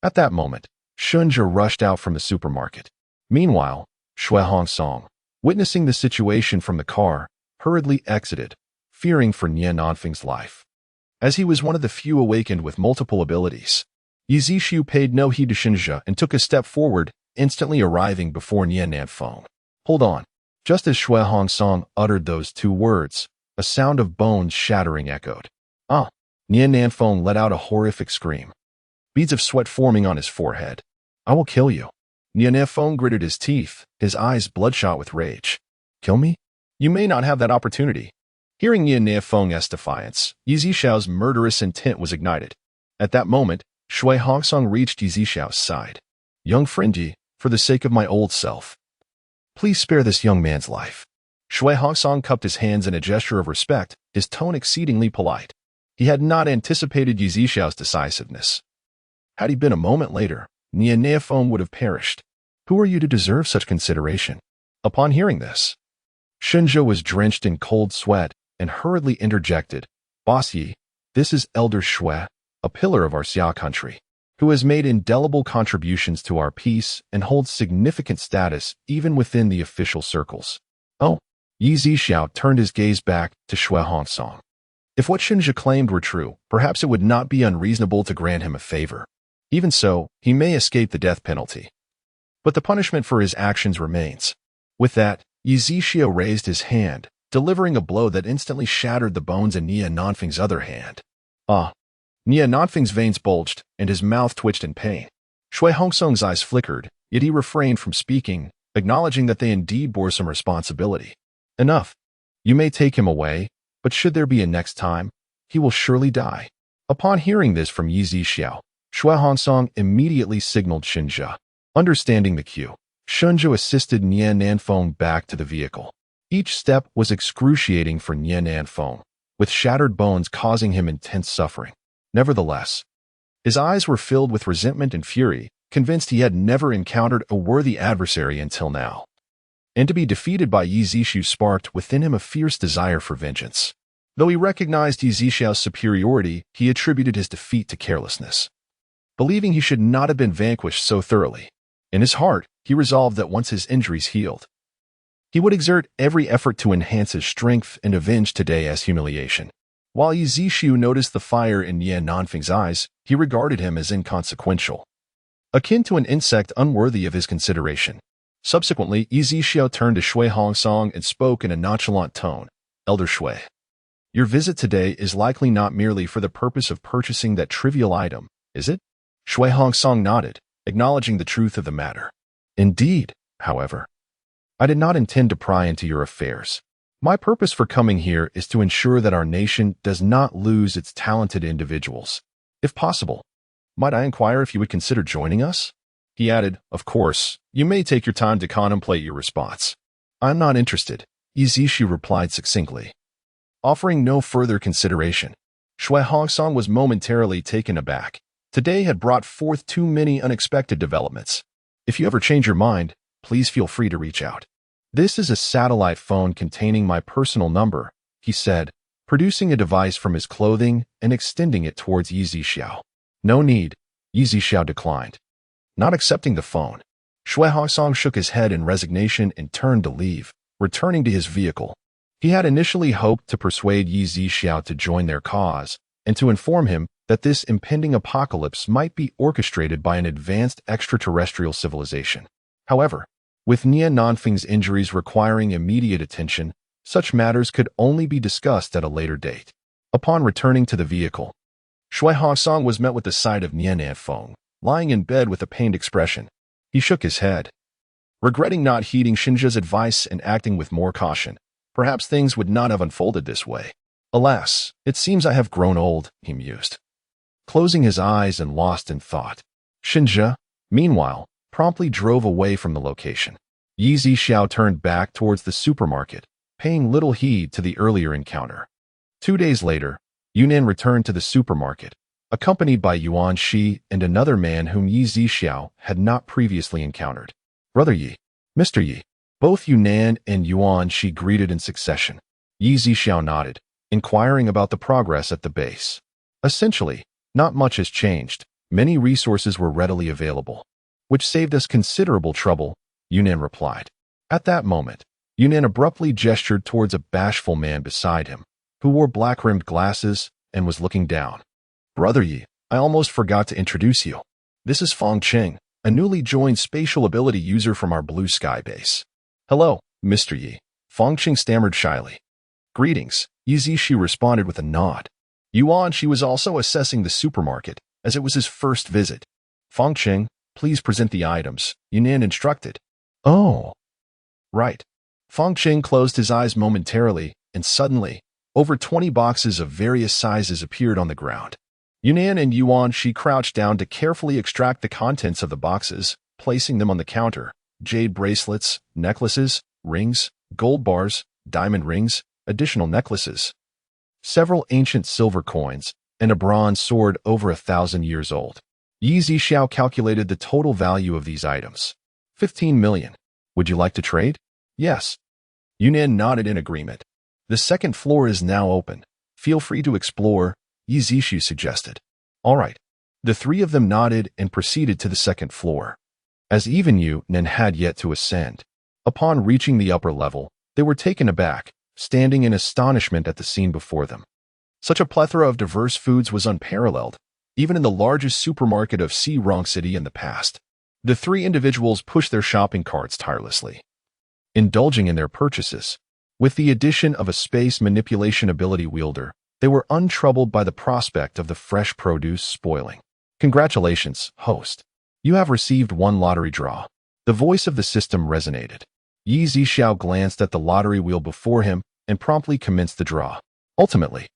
At that moment, Shinjo rushed out from the supermarket. Meanwhile, Shui Hongsong, witnessing the situation from the car, hurriedly exited, fearing for Nian Nanfeng's life. As he was one of the few awakened with multiple abilities, Yi Zixiao paid no heed to Shinjo and took a step forward, instantly arriving before Nian Nanfeng. Hold on. Just as Shui Hongsong uttered those 2 words, a sound of bones shattering echoed. Ah! Nian Nanfeng let out a horrific scream, beads of sweat forming on his forehead. I will kill you. Nian Nanfeng gritted his teeth, his eyes bloodshot with rage. Kill me? You may not have that opportunity. Hearing Nian Nanfeng's defiance, Yi Zixiao's murderous intent was ignited. At that moment, Shui Hongsong reached Yi Zixiao's side. Young friend Yi, for the sake of my old self, Please spare this young man's life. Shui Hongsong cupped his hands in a gesture of respect, his tone exceedingly polite. He had not anticipated Yi Zixiao's decisiveness. Had he been a moment later, Nia Neophone would have perished. Who are you to deserve such consideration? Upon hearing this, Shunzhe was drenched in cold sweat and hurriedly interjected, Boss Yi, this is Elder Shui, a pillar of our Xia country, who has made indelible contributions to our peace and holds significant status even within the official circles. Oh, Yi Zixiao turned his gaze back to Shui Hongsong. If what Shunzhe claimed were true, perhaps it would not be unreasonable to grant him a favor. Even so, he may escape the death penalty. But the punishment for his actions remains. With that, Yi Zixiao raised his hand, delivering a blow that instantly shattered the bones in Nia Nanfeng's other hand. Nia Nanfeng's veins bulged, and his mouth twitched in pain. Shui Hongsong's eyes flickered, yet he refrained from speaking, acknowledging that they indeed bore some responsibility. Enough. You may take him away, but should there be a next time, he will surely die. Upon hearing this from Yi Zixiao, Shui Hongsong immediately signaled Shunzhe. Understanding the cue, Shunzhe assisted Nia Nanfeng back to the vehicle. Each step was excruciating for Nia Nanfeng, with shattered bones causing him intense suffering. Nevertheless, his eyes were filled with resentment and fury, convinced he had never encountered a worthy adversary until now. And to be defeated by Yi Zixiao sparked within him a fierce desire for vengeance. Though he recognized Yi Zixiao's superiority, he attributed his defeat to carelessness, believing he should not have been vanquished so thoroughly. In his heart, he resolved that once his injuries healed, he would exert every effort to enhance his strength and avenge today's humiliation. While Yi Zixiao noticed the fire in Nia Nanfeng's eyes, he regarded him as inconsequential, akin to an insect unworthy of his consideration. Subsequently, Yi Zixiao turned to Shui Hongsong and spoke in a nonchalant tone. Elder Shui, your visit today is likely not merely for the purpose of purchasing that trivial item, is it? Shui Hongsong nodded, acknowledging the truth of the matter. Indeed, however, I did not intend to pry into your affairs. My purpose for coming here is to ensure that our nation does not lose its talented individuals. If possible, might I inquire if you would consider joining us? He added, of course, you may take your time to contemplate your response. I'm not interested, Yi Zixiao replied succinctly, offering no further consideration. Shui Hongsong was momentarily taken aback. Today had brought forth too many unexpected developments. If you ever change your mind, please feel free to reach out. This is a satellite phone containing my personal number, he said, producing a device from his clothing and extending it towards Yi Zixiao. No need, Yi Zixiao declined, not accepting the phone. Shui Hongsong shook his head in resignation and turned to leave, returning to his vehicle. He had initially hoped to persuade Yi Zixiao to join their cause and to inform him that this impending apocalypse might be orchestrated by an advanced extraterrestrial civilization. However, with Nia Nanfeng's injuries requiring immediate attention, such matters could only be discussed at a later date. Upon returning to the vehicle, Shui Hongsong was met with the sight of Nia Nanfeng, lying in bed with a pained expression. He shook his head, regretting not heeding Shunzhe's advice and acting with more caution. Perhaps things would not have unfolded this way. Alas, it seems I have grown old, he mused, closing his eyes and lost in thought. Shunzhe, meanwhile, promptly drove away from the location. Yi Zixiao turned back towards the supermarket, paying little heed to the earlier encounter. 2 days later, Yunnan returned to the supermarket, accompanied by Yuan Shi and another man whom Yi Zixiao had not previously encountered. Brother Yi, Mr. Yi. Both Yunnan and Yuan Shi greeted in succession. Yi Zixiao nodded, inquiring about the progress at the base. Essentially, not much has changed. Many resources were readily available, which saved us considerable trouble, Yunnan replied. At that moment, Yunnan abruptly gestured towards a bashful man beside him, who wore black-rimmed glasses and was looking down. Brother Yi, I almost forgot to introduce you. This is Fong Cheng, a newly joined spatial ability user from our Blue Sky base. Hello, Mr. Yi, Fong Cheng stammered shyly. Greetings, Yi Zixiao responded with a nod. Yuan Shi was also assessing the supermarket, as it was his first visit. Fong Cheng, please present the items, Yunnan instructed. Oh. Right. Fong Cheng closed his eyes momentarily, and suddenly, over 20 boxes of various sizes appeared on the ground. Yunnan and Yuan Shi crouched down to carefully extract the contents of the boxes, placing them on the counter, jade bracelets, necklaces, rings, gold bars, diamond rings, additional necklaces, several ancient silver coins, and a bronze sword over 1,000 years old. Yi Zixiao calculated the total value of these items. 15 million. Would you like to trade? Yes. Yunnan nodded in agreement. The second floor is now open. Feel free to explore, Yi Zixiao suggested. All right. The three of them nodded and proceeded to the second floor. As even Yunnan had yet to ascend. Upon reaching the upper level, they were taken aback, standing in astonishment at the scene before them. Such a plethora of diverse foods was unparalleled, even in the largest supermarket of Rong City in the past. The three individuals pushed their shopping carts tirelessly, indulging in their purchases. With the addition of a space manipulation ability wielder, they were untroubled by the prospect of the fresh produce spoiling. Congratulations, host. You have received one lottery draw. The voice of the system resonated. Yi Zixiao glanced at the lottery wheel before him and promptly commenced the draw. Ultimately,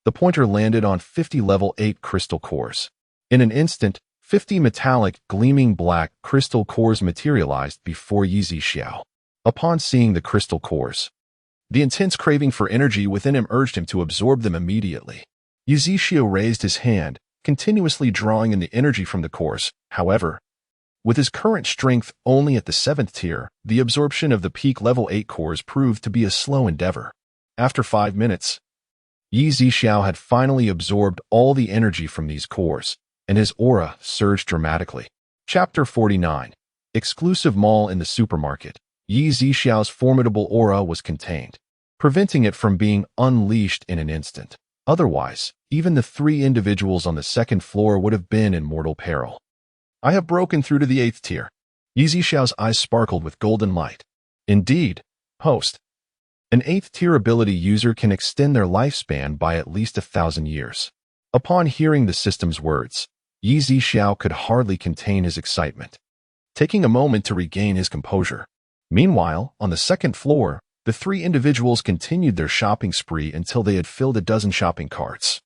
the pointer landed on 50 level 8 crystal cores. In an instant, 50 metallic, gleaming black crystal cores materialized before Yi Zixiao. Upon seeing the crystal cores, the intense craving for energy within him urged him to absorb them immediately. Yi Zixiao raised his hand, continuously drawing in the energy from the cores. However, with his current strength only at the 7th tier, the absorption of the peak level 8 cores proved to be a slow endeavor. After 5 minutes, Yi Zixiao had finally absorbed all the energy from these cores, and his aura surged dramatically. Chapter 49. Exclusive Mall in the Supermarket. Yi Zixiao's formidable aura was contained, preventing it from being unleashed in an instant. Otherwise, even the three individuals on the second floor would have been in mortal peril. I have broken through to the 8th tier. Yi Zixiao's eyes sparkled with golden light. Indeed, host. An 8th tier ability user can extend their lifespan by at least 1,000 years. Upon hearing the system's words, Yi Zixiao could hardly contain his excitement, taking a moment to regain his composure. Meanwhile, on the second floor, the three individuals continued their shopping spree until they had filled a dozen shopping carts.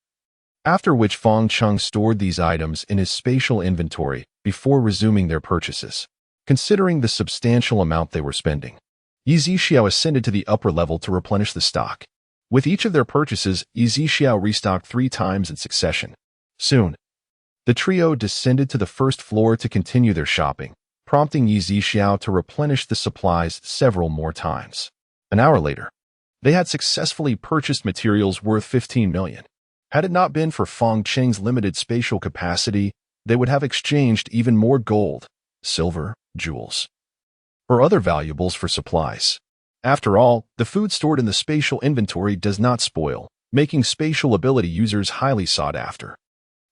After which Feng Cheng stored these items in his spatial inventory before resuming their purchases. Considering the substantial amount they were spending, Yi Zixiao ascended to the upper level to replenish the stock. With each of their purchases, Yi Zixiao restocked 3 times in succession. Soon, the trio descended to the first floor to continue their shopping, prompting Yi Zixiao to replenish the supplies several more times. An hour later, they had successfully purchased materials worth 15 million. Had it not been for Feng Cheng's limited spatial capacity, they would have exchanged even more gold, silver, jewels, or other valuables for supplies. After all, the food stored in the spatial inventory does not spoil, making spatial ability users highly sought after.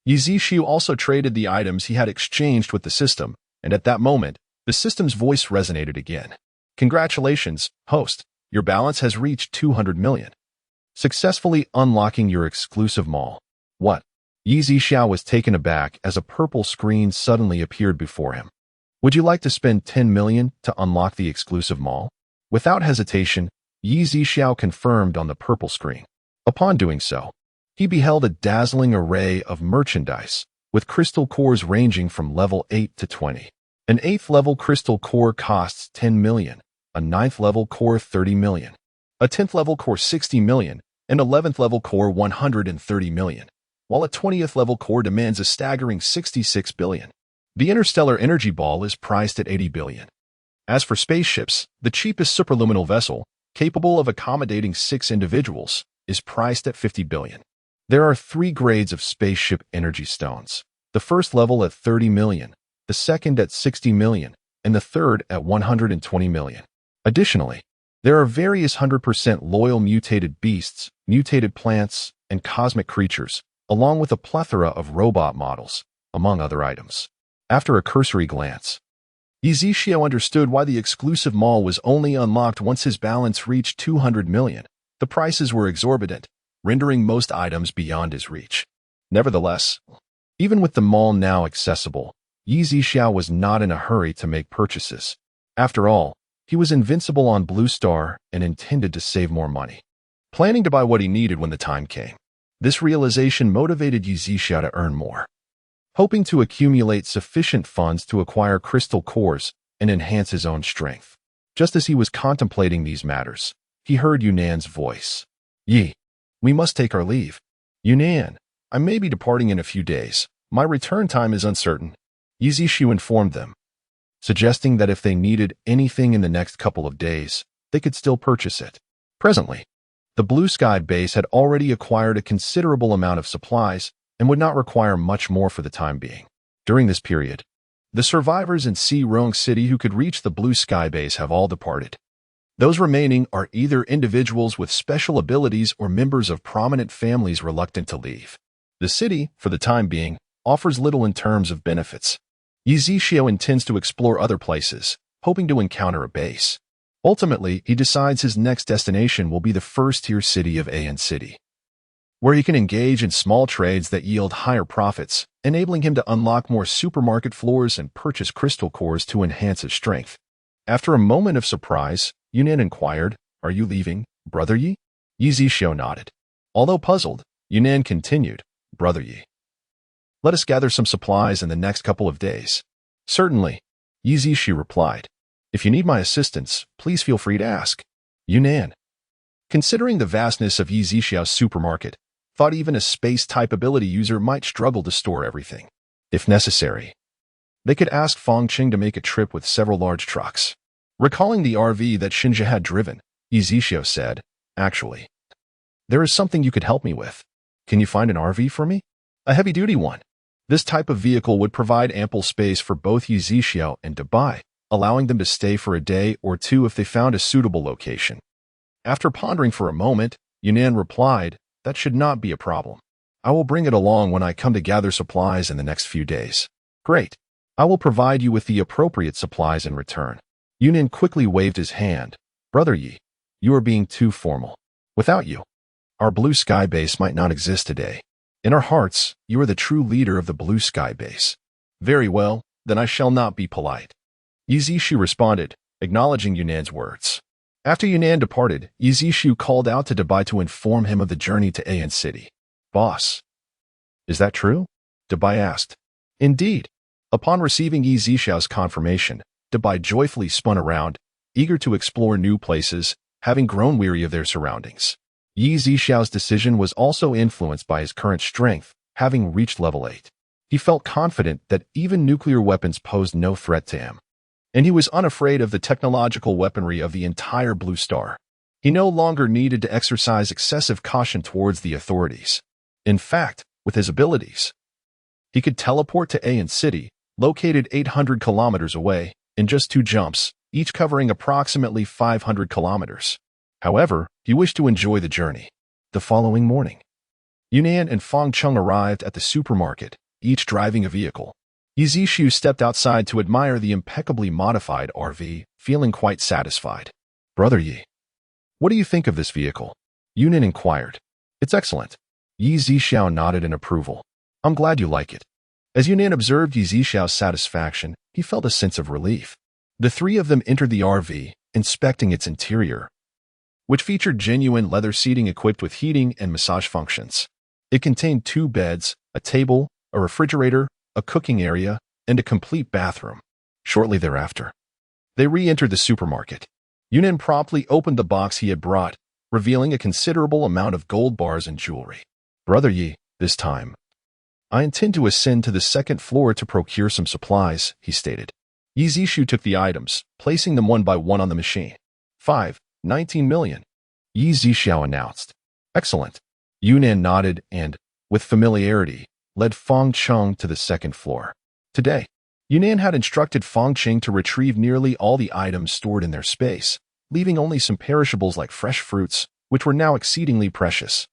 Yi Zixiao also traded the items he had exchanged with the system, and at that moment, the system's voice resonated again. Congratulations, host. Your balance has reached 200 million. Successfully unlocking your exclusive mall. What? Yi Zixiao was taken aback as a purple screen suddenly appeared before him. Would you like to spend 10 million to unlock the exclusive mall? Without hesitation, Yi Zixiao confirmed on the purple screen. Upon doing so, he beheld a dazzling array of merchandise, with crystal cores ranging from level 8 to 20. An 8th level crystal core costs 10 million, a 9th level core 30 million, a 10th level core 60 million, and 11th level core 130 million, while a 20th level core demands a staggering 66 billion. The Interstellar energy ball is priced at 80 billion. As for spaceships, the cheapest superluminal vessel, capable of accommodating 6 individuals, is priced at 50 billion. There are 3 grades of spaceship energy stones. The first level at 30 million, the second at 60 million, and the third at 120 million. Additionally, there are various 100% loyal mutated beasts, mutated plants, and cosmic creatures, along with a plethora of robot models, among other items. After a cursory glance, Yi Zixiao understood why the exclusive mall was only unlocked once his balance reached 200 million. The prices were exorbitant, rendering most items beyond his reach. Nevertheless, even with the mall now accessible, Yi Zixiao was not in a hurry to make purchases. After all, he was invincible on Blue Star and intended to save more money, planning to buy what he needed when the time came. This realization motivated Yi Zixiao to earn more. Hoping to accumulate sufficient funds to acquire crystal cores and enhance his own strength. Just as he was contemplating these matters, he heard Yunan's voice. Yi, we must take our leave. Yunan, I may be departing in a few days. My return time is uncertain. Yi Zixu informed them, suggesting that if they needed anything in the next couple of days, they could still purchase it. Presently, the Blue Sky base had already acquired a considerable amount of supplies and would not require much more for the time being. During this period, the survivors in Rong City who could reach the Blue Sky base have all departed. Those remaining are either individuals with special abilities or members of prominent families reluctant to leave. The city, for the time being, offers little in terms of benefits. Yi Zixu intends to explore other places, hoping to encounter a base. Ultimately, he decides his next destination will be the first-tier city of An City, where he can engage in small trades that yield higher profits, enabling him to unlock more supermarket floors and purchase crystal cores to enhance his strength. After a moment of surprise, Yunnan inquired, "Are you leaving, Brother Yi?" Yi Zixu nodded. Although puzzled, Yunnan continued, "Brother Yi, let us gather some supplies in the next couple of days." "Certainly," Yi Zixu replied. "If you need my assistance, please feel free to ask." Yunnan, considering the vastness of Yi Zixu's supermarket, thought even a space-type ability user might struggle to store everything. If necessary, they could ask Fong Qing to make a trip with several large trucks. Recalling the RV that Shinja had driven, Yi Zixu said, "Actually, there is something you could help me with. Can you find an RV for me? A heavy-duty one." This type of vehicle would provide ample space for both Yi Zixu and Dubai, allowing them to stay for a day or two if they found a suitable location. After pondering for a moment, Yunnan replied, "That should not be a problem. I will bring it along when I come to gather supplies in the next few days." "Great. I will provide you with the appropriate supplies in return." Yunnan quickly waved his hand. "Brother Yi, you are being too formal. Without you, our Blue Sky base might not exist today. In our hearts, you are the true leader of the Blue Sky base." "Very well, then I shall not be polite." Yi Zixu responded, acknowledging Yunnan's words. After Yunnan departed, Yi Zixu called out to Dubai to inform him of the journey to An City. "Boss, is that true?" Dubai asked. "Indeed." Upon receiving Yi Zixu's confirmation, Dubai joyfully spun around, eager to explore new places, having grown weary of their surroundings. Yi Zixu's decision was also influenced by his current strength, having reached level 8. He felt confident that even nuclear weapons posed no threat to him, and he was unafraid of the technological weaponry of the entire Blue Star. He no longer needed to exercise excessive caution towards the authorities. In fact, with his abilities, he could teleport to An City, located 800 kilometers away, in just 2 jumps, each covering approximately 500 kilometers. However, he wished to enjoy the journey. The following morning, Yunnan and Fong Chung arrived at the supermarket, each driving a vehicle. Yi Zixu stepped outside to admire the impeccably modified RV, feeling quite satisfied. "Brother Yi, what do you think of this vehicle?" Yunnan inquired. "It's excellent." Yi Zixu nodded in approval. "I'm glad you like it." As Yunnan observed Yi Zixu's satisfaction, he felt a sense of relief. The three of them entered the RV, inspecting its interior, which featured genuine leather seating equipped with heating and massage functions. It contained 2 beds, a table, a refrigerator, a cooking area, and a complete bathroom. Shortly thereafter, they re-entered the supermarket. Yunnan promptly opened the box he had brought, revealing a considerable amount of gold bars and jewelry. "Brother Yi, this time, I intend to ascend to the 2nd floor to procure some supplies," he stated. Yi Zixu took the items, placing them one by one on the machine. 19 million, Yi Zixu announced. "Excellent." Yunnan nodded and, with familiarity, led Fong Chung to the 2nd floor. Today, Yunnan had instructed Fong Qing to retrieve nearly all the items stored in their space, leaving only some perishables like fresh fruits, which were now exceedingly precious.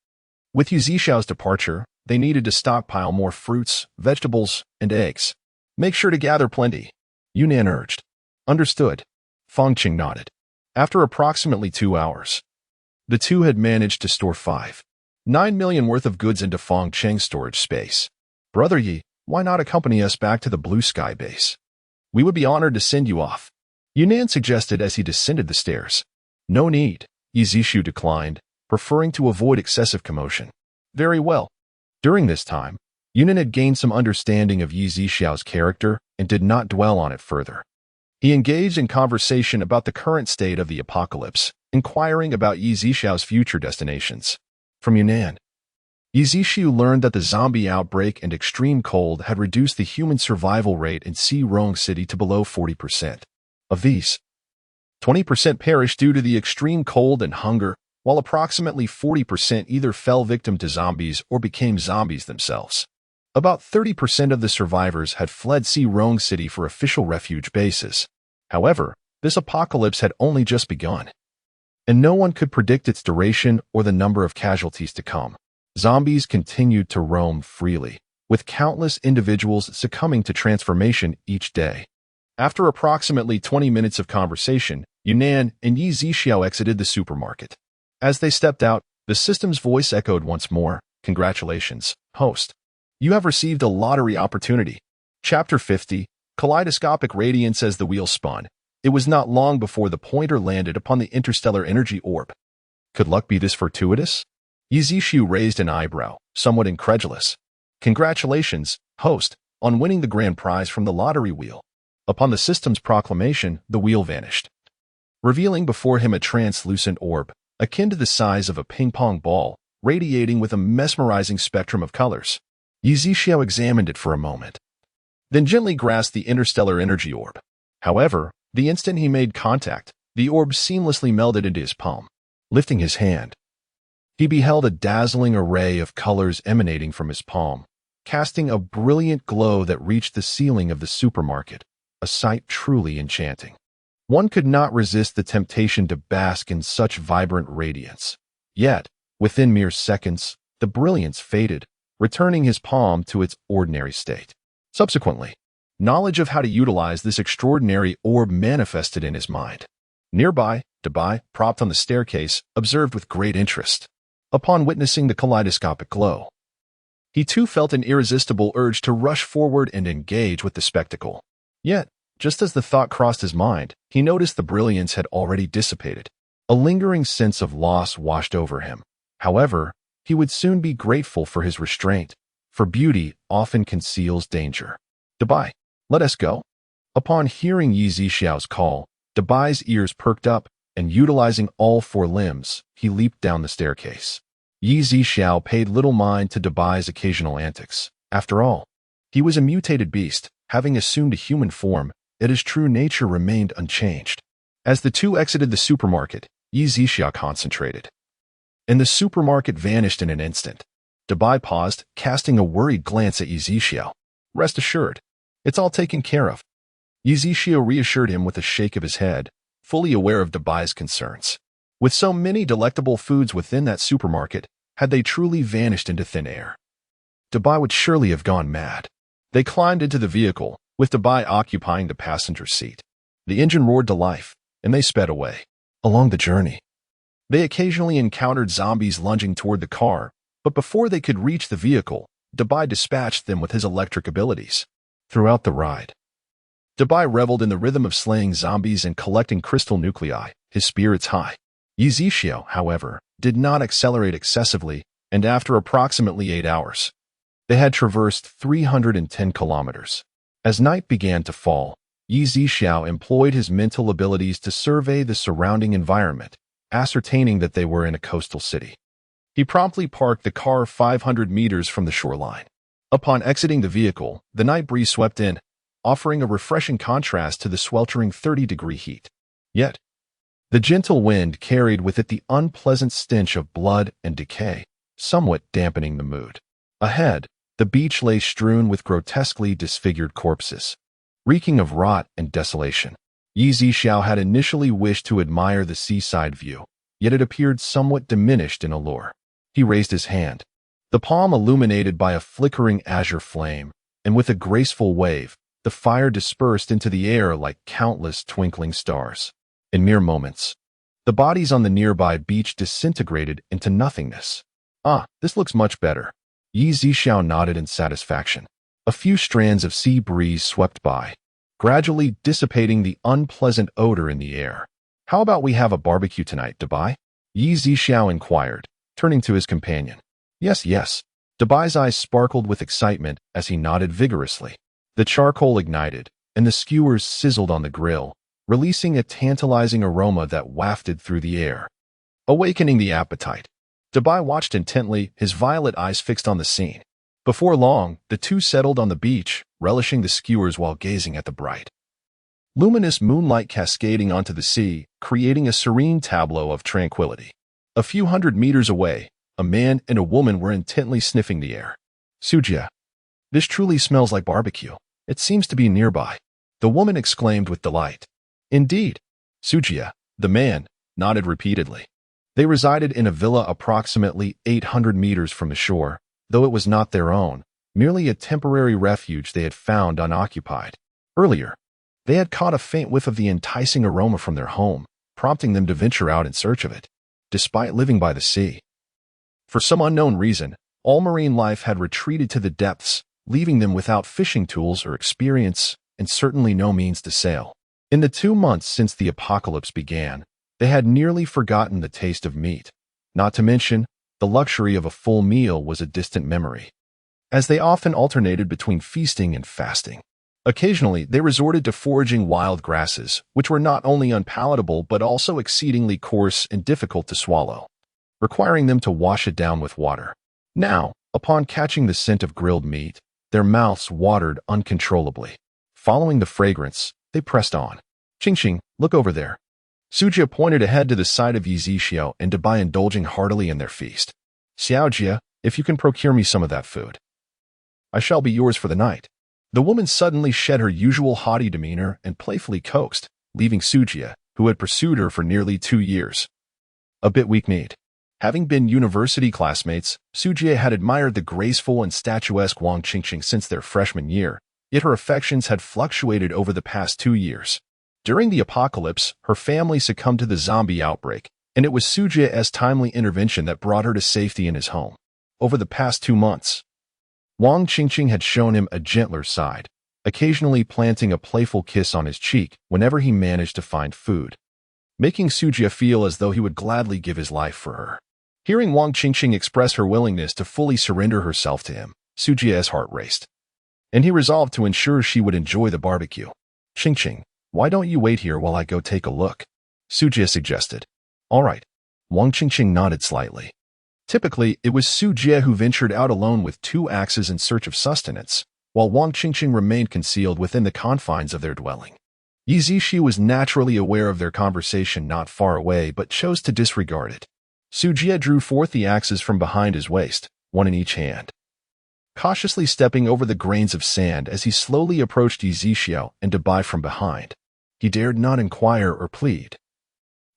With Yi Zixu's departure, they needed to stockpile more fruits, vegetables, and eggs. "Make sure to gather plenty," Yunnan urged. "Understood." Fong Qing nodded. After approximately 2 hours, the two had managed to store 5.9 million worth of goods into Fong Qing's storage space. "Brother Yi, why not accompany us back to the Blue Sky base? We would be honored to send you off," Yunnan suggested as he descended the stairs. "No need," Yi Zixu declined, preferring to avoid excessive commotion. "Very well." During this time, Yunnan had gained some understanding of Yi Zixu's character and did not dwell on it further. He engaged in conversation about the current state of the apocalypse, inquiring about Yi Zhixiao's future destinations. From Yunnan, Yi Zhixiu learned that the zombie outbreak and extreme cold had reduced the human survival rate in Xirong City to below 40%. Of these, 20% perished due to the extreme cold and hunger, while approximately 40% either fell victim to zombies or became zombies themselves. About 30% of the survivors had fled Xirong City for official refuge bases. However, this apocalypse had only just begun, and no one could predict its duration or the number of casualties to come. Zombies continued to roam freely, with countless individuals succumbing to transformation each day. After approximately 20 minutes of conversation, Yunnan and Yi Zhixiao exited the supermarket. As they stepped out, the system's voice echoed once more, "Congratulations, host. You have received a lottery opportunity." Chapter 50, Kaleidoscopic Radiance. As the wheel spun, it was not long before the pointer landed upon the interstellar energy orb. Could luck be this fortuitous? Yi Zhixiu raised an eyebrow, somewhat incredulous. "Congratulations, host, on winning the grand prize from the lottery wheel." Upon the system's proclamation, the wheel vanished, revealing before him a translucent orb, akin to the size of a ping-pong ball, radiating with a mesmerizing spectrum of colors. Yi Zhixiao examined it for a moment, then gently grasped the interstellar energy orb. However, the instant he made contact, the orb seamlessly melded into his palm. Lifting his hand, he beheld a dazzling array of colors emanating from his palm, casting a brilliant glow that reached the ceiling of the supermarket, a sight truly enchanting. One could not resist the temptation to bask in such vibrant radiance. Yet, within mere seconds, the brilliance faded, returning his palm to its ordinary state. Subsequently, knowledge of how to utilize this extraordinary orb manifested in his mind. Nearby, Dabai, propped on the staircase, observed with great interest. Upon witnessing the kaleidoscopic glow, he too felt an irresistible urge to rush forward and engage with the spectacle. Yet, just as the thought crossed his mind, he noticed the brilliance had already dissipated. A lingering sense of loss washed over him. However, he would soon be grateful for his restraint, for beauty often conceals danger. "Dabai, let us go." Upon hearing Yi Zhixiao's call, Dabai's ears perked up, and utilizing all four limbs, he leaped down the staircase. Yi Zhixiao paid little mind to Dabai's occasional antics. After all, he was a mutated beast, having assumed a human form, yet his true nature remained unchanged. As the two exited the supermarket, Yi Zhixiao concentrated, and the supermarket vanished in an instant. Dabai paused, casting a worried glance at Yi Zhixiao. "Rest assured, it's all taken care of." Yi Zhixiao reassured him with a shake of his head, fully aware of Dabai's concerns. With so many delectable foods within that supermarket, had they truly vanished into thin air, Dabai would surely have gone mad. They climbed into the vehicle, with Dabai occupying the passenger seat. The engine roared to life, and they sped away. Along the journey, they occasionally encountered zombies lunging toward the car, but before they could reach the vehicle, Dabai dispatched them with his electric abilities. Throughout the ride, Dabai reveled in the rhythm of slaying zombies and collecting crystal nuclei, his spirits high. Yi Zhixiao, however, did not accelerate excessively, and after approximately 8 hours, they had traversed 310 kilometers. As night began to fall, Yi Zhixiao employed his mental abilities to survey the surrounding environment, ascertaining that they were in a coastal city. He promptly parked the car 500 meters from the shoreline. Upon exiting the vehicle, the night breeze swept in, offering a refreshing contrast to the sweltering 30-degree heat. Yet, the gentle wind carried with it the unpleasant stench of blood and decay, somewhat dampening the mood. Ahead, the beach lay strewn with grotesquely disfigured corpses, reeking of rot and desolation. Yi Zhixiao had initially wished to admire the seaside view, yet it appeared somewhat diminished in allure. He raised his hand, the palm illuminated by a flickering azure flame, and with a graceful wave, the fire dispersed into the air like countless twinkling stars. In mere moments, the bodies on the nearby beach disintegrated into nothingness. "Ah, this looks much better." Yi Zhixiao nodded in satisfaction. A few strands of sea breeze swept by, gradually dissipating the unpleasant odor in the air. "How about we have a barbecue tonight, Dabai?" Yi Zhixiao inquired, turning to his companion. Yes. Dabai's eyes sparkled with excitement as he nodded vigorously. The charcoal ignited, and the skewers sizzled on the grill, releasing a tantalizing aroma that wafted through the air, awakening the appetite. Dabai watched intently, his violet eyes fixed on the scene. Before long, the two settled on the beach, relishing the skewers while gazing at the bright, luminous moonlight cascading onto the sea, creating a serene tableau of tranquility. A few hundred meters away, a man and a woman were intently sniffing the air. "Sujia, this truly smells like barbecue. It seems to be nearby," the woman exclaimed with delight. "Indeed." Sujia, the man, nodded repeatedly. They resided in a villa approximately 800 meters from the shore, though it was not their own, merely a temporary refuge they had found unoccupied. Earlier, they had caught a faint whiff of the enticing aroma from their home, prompting them to venture out in search of it. Despite living by the sea, for some unknown reason, all marine life had retreated to the depths, leaving them without fishing tools or experience, and certainly no means to sail. In the 2 months since the apocalypse began, they had nearly forgotten the taste of meat. Not to mention, the luxury of a full meal was a distant memory, as they often alternated between feasting and fasting. Occasionally, they resorted to foraging wild grasses, which were not only unpalatable but also exceedingly coarse and difficult to swallow, requiring them to wash it down with water. Now, upon catching the scent of grilled meat, their mouths watered uncontrollably. Following the fragrance, they pressed on. "Ching-ching, look over there." Sujia pointed ahead to the sight of Yizixiao and Dabai indulging heartily in their feast. "Xiaojia, if you can procure me some of that food, I shall be yours for the night." The woman suddenly shed her usual haughty demeanor and playfully coaxed, leaving Sujia, who had pursued her for nearly 2 years, a bit weak-kneed. Having been university classmates, Sujia had admired the graceful and statuesque Wang Qingqing since their freshman year, yet her affections had fluctuated over the past 2 years. During the apocalypse, her family succumbed to the zombie outbreak, and it was Sujia's timely intervention that brought her to safety in his home. Over the past 2 months, Wang Qingqing had shown him a gentler side, occasionally planting a playful kiss on his cheek whenever he managed to find food, making Sujia feel as though he would gladly give his life for her. Hearing Wang Qingqing express her willingness to fully surrender herself to him, Sujia's heart raced, and he resolved to ensure she would enjoy the barbecue. "Qingqing, why don't you wait here while I go take a look?" Sujia suggested. "All right." Wang Qingqing nodded slightly. Typically, it was Sujia who ventured out alone with 2 axes in search of sustenance, while Wang Qingqing remained concealed within the confines of their dwelling. Yizishi was naturally aware of their conversation not far away but chose to disregard it. Sujia drew forth the axes from behind his waist, one in each hand, cautiously stepping over the grains of sand as he slowly approached Yizixiao and Dabai from behind. He dared not inquire or plead,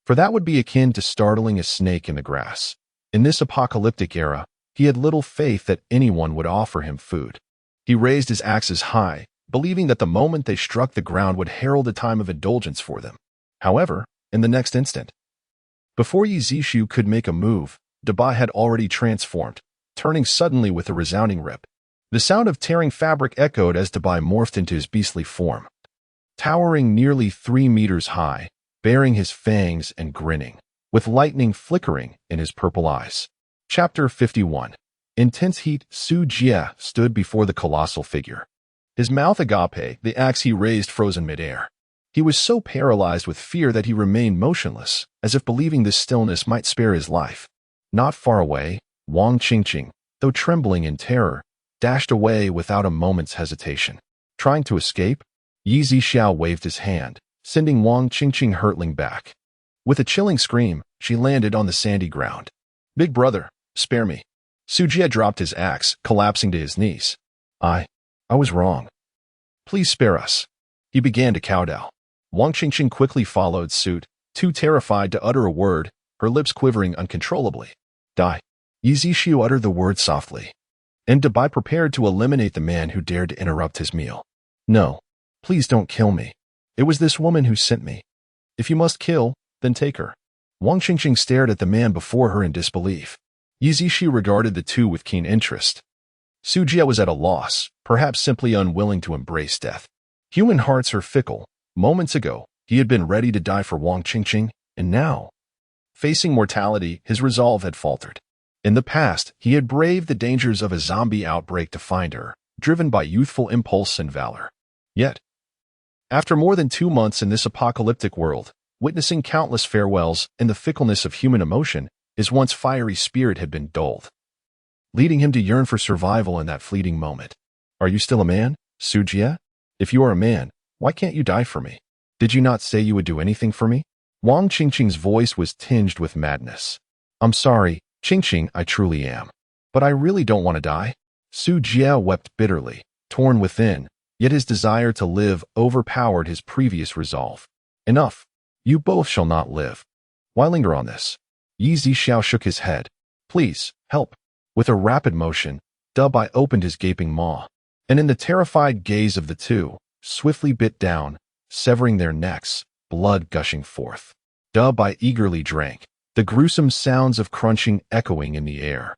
for that would be akin to startling a snake in the grass. In this apocalyptic era, he had little faith that anyone would offer him food. He raised his axes high, believing that the moment they struck the ground would herald a time of indulgence for them. However, in the next instant, before Yizishu could make a move, Dabai had already transformed, turning suddenly with a resounding rip. The sound of tearing fabric echoed as Dabai morphed into his beastly form, towering nearly 3 meters high, baring his fangs and grinning, with lightning flickering in his purple eyes. Chapter 51. Intense heat. Sujia stood before the colossal figure, his mouth agape, the axe he raised frozen midair. He was so paralyzed with fear that he remained motionless, as if believing this stillness might spare his life. Not far away, Wang Qingqing, though trembling in terror, dashed away without a moment's hesitation. Trying to escape, Yi Zixiao waved his hand, sending Wang Qingqing hurtling back. With a chilling scream, she landed on the sandy ground. "Big brother, spare me." Sujia dropped his axe, collapsing to his knees. I was wrong. Please spare us." He began to kowtow. Wang Qingqing quickly followed suit, too terrified to utter a word, her lips quivering uncontrollably. "Die." Yizishu uttered the word softly, and Dabai prepared to eliminate the man who dared to interrupt his meal. "No, please don't kill me. It was this woman who sent me. If you must kill, then take her." Wang Qingqing stared at the man before her in disbelief. Yizishi regarded the two with keen interest. Sujia was at a loss, perhaps simply unwilling to embrace death. Human hearts are fickle. Moments ago, he had been ready to die for Wang Qingqing, and now, facing mortality, his resolve had faltered. In the past, he had braved the dangers of a zombie outbreak to find her, driven by youthful impulse and valor. Yet, After more than 2 months in this apocalyptic world, witnessing countless farewells and the fickleness of human emotion, his once fiery spirit had been dulled, leading him to yearn for survival in that fleeting moment. Are you still a man, Sujie? If you are a man, why can't you die for me? Did you not say you would do anything for me? Wang Qingqing's voice was tinged with madness. I'm sorry, Qingqing, I truly am. But I really don't want to die. Sujie wept bitterly, torn within, yet his desire to live overpowered his previous resolve. Enough. You both shall not live. Why linger on this? Yi Zixiao shook his head. Please, help. With a rapid motion, Dubai opened his gaping maw, and in the terrified gaze of the two, swiftly bit down, severing their necks, blood gushing forth. Dubai eagerly drank, the gruesome sounds of crunching echoing in the air.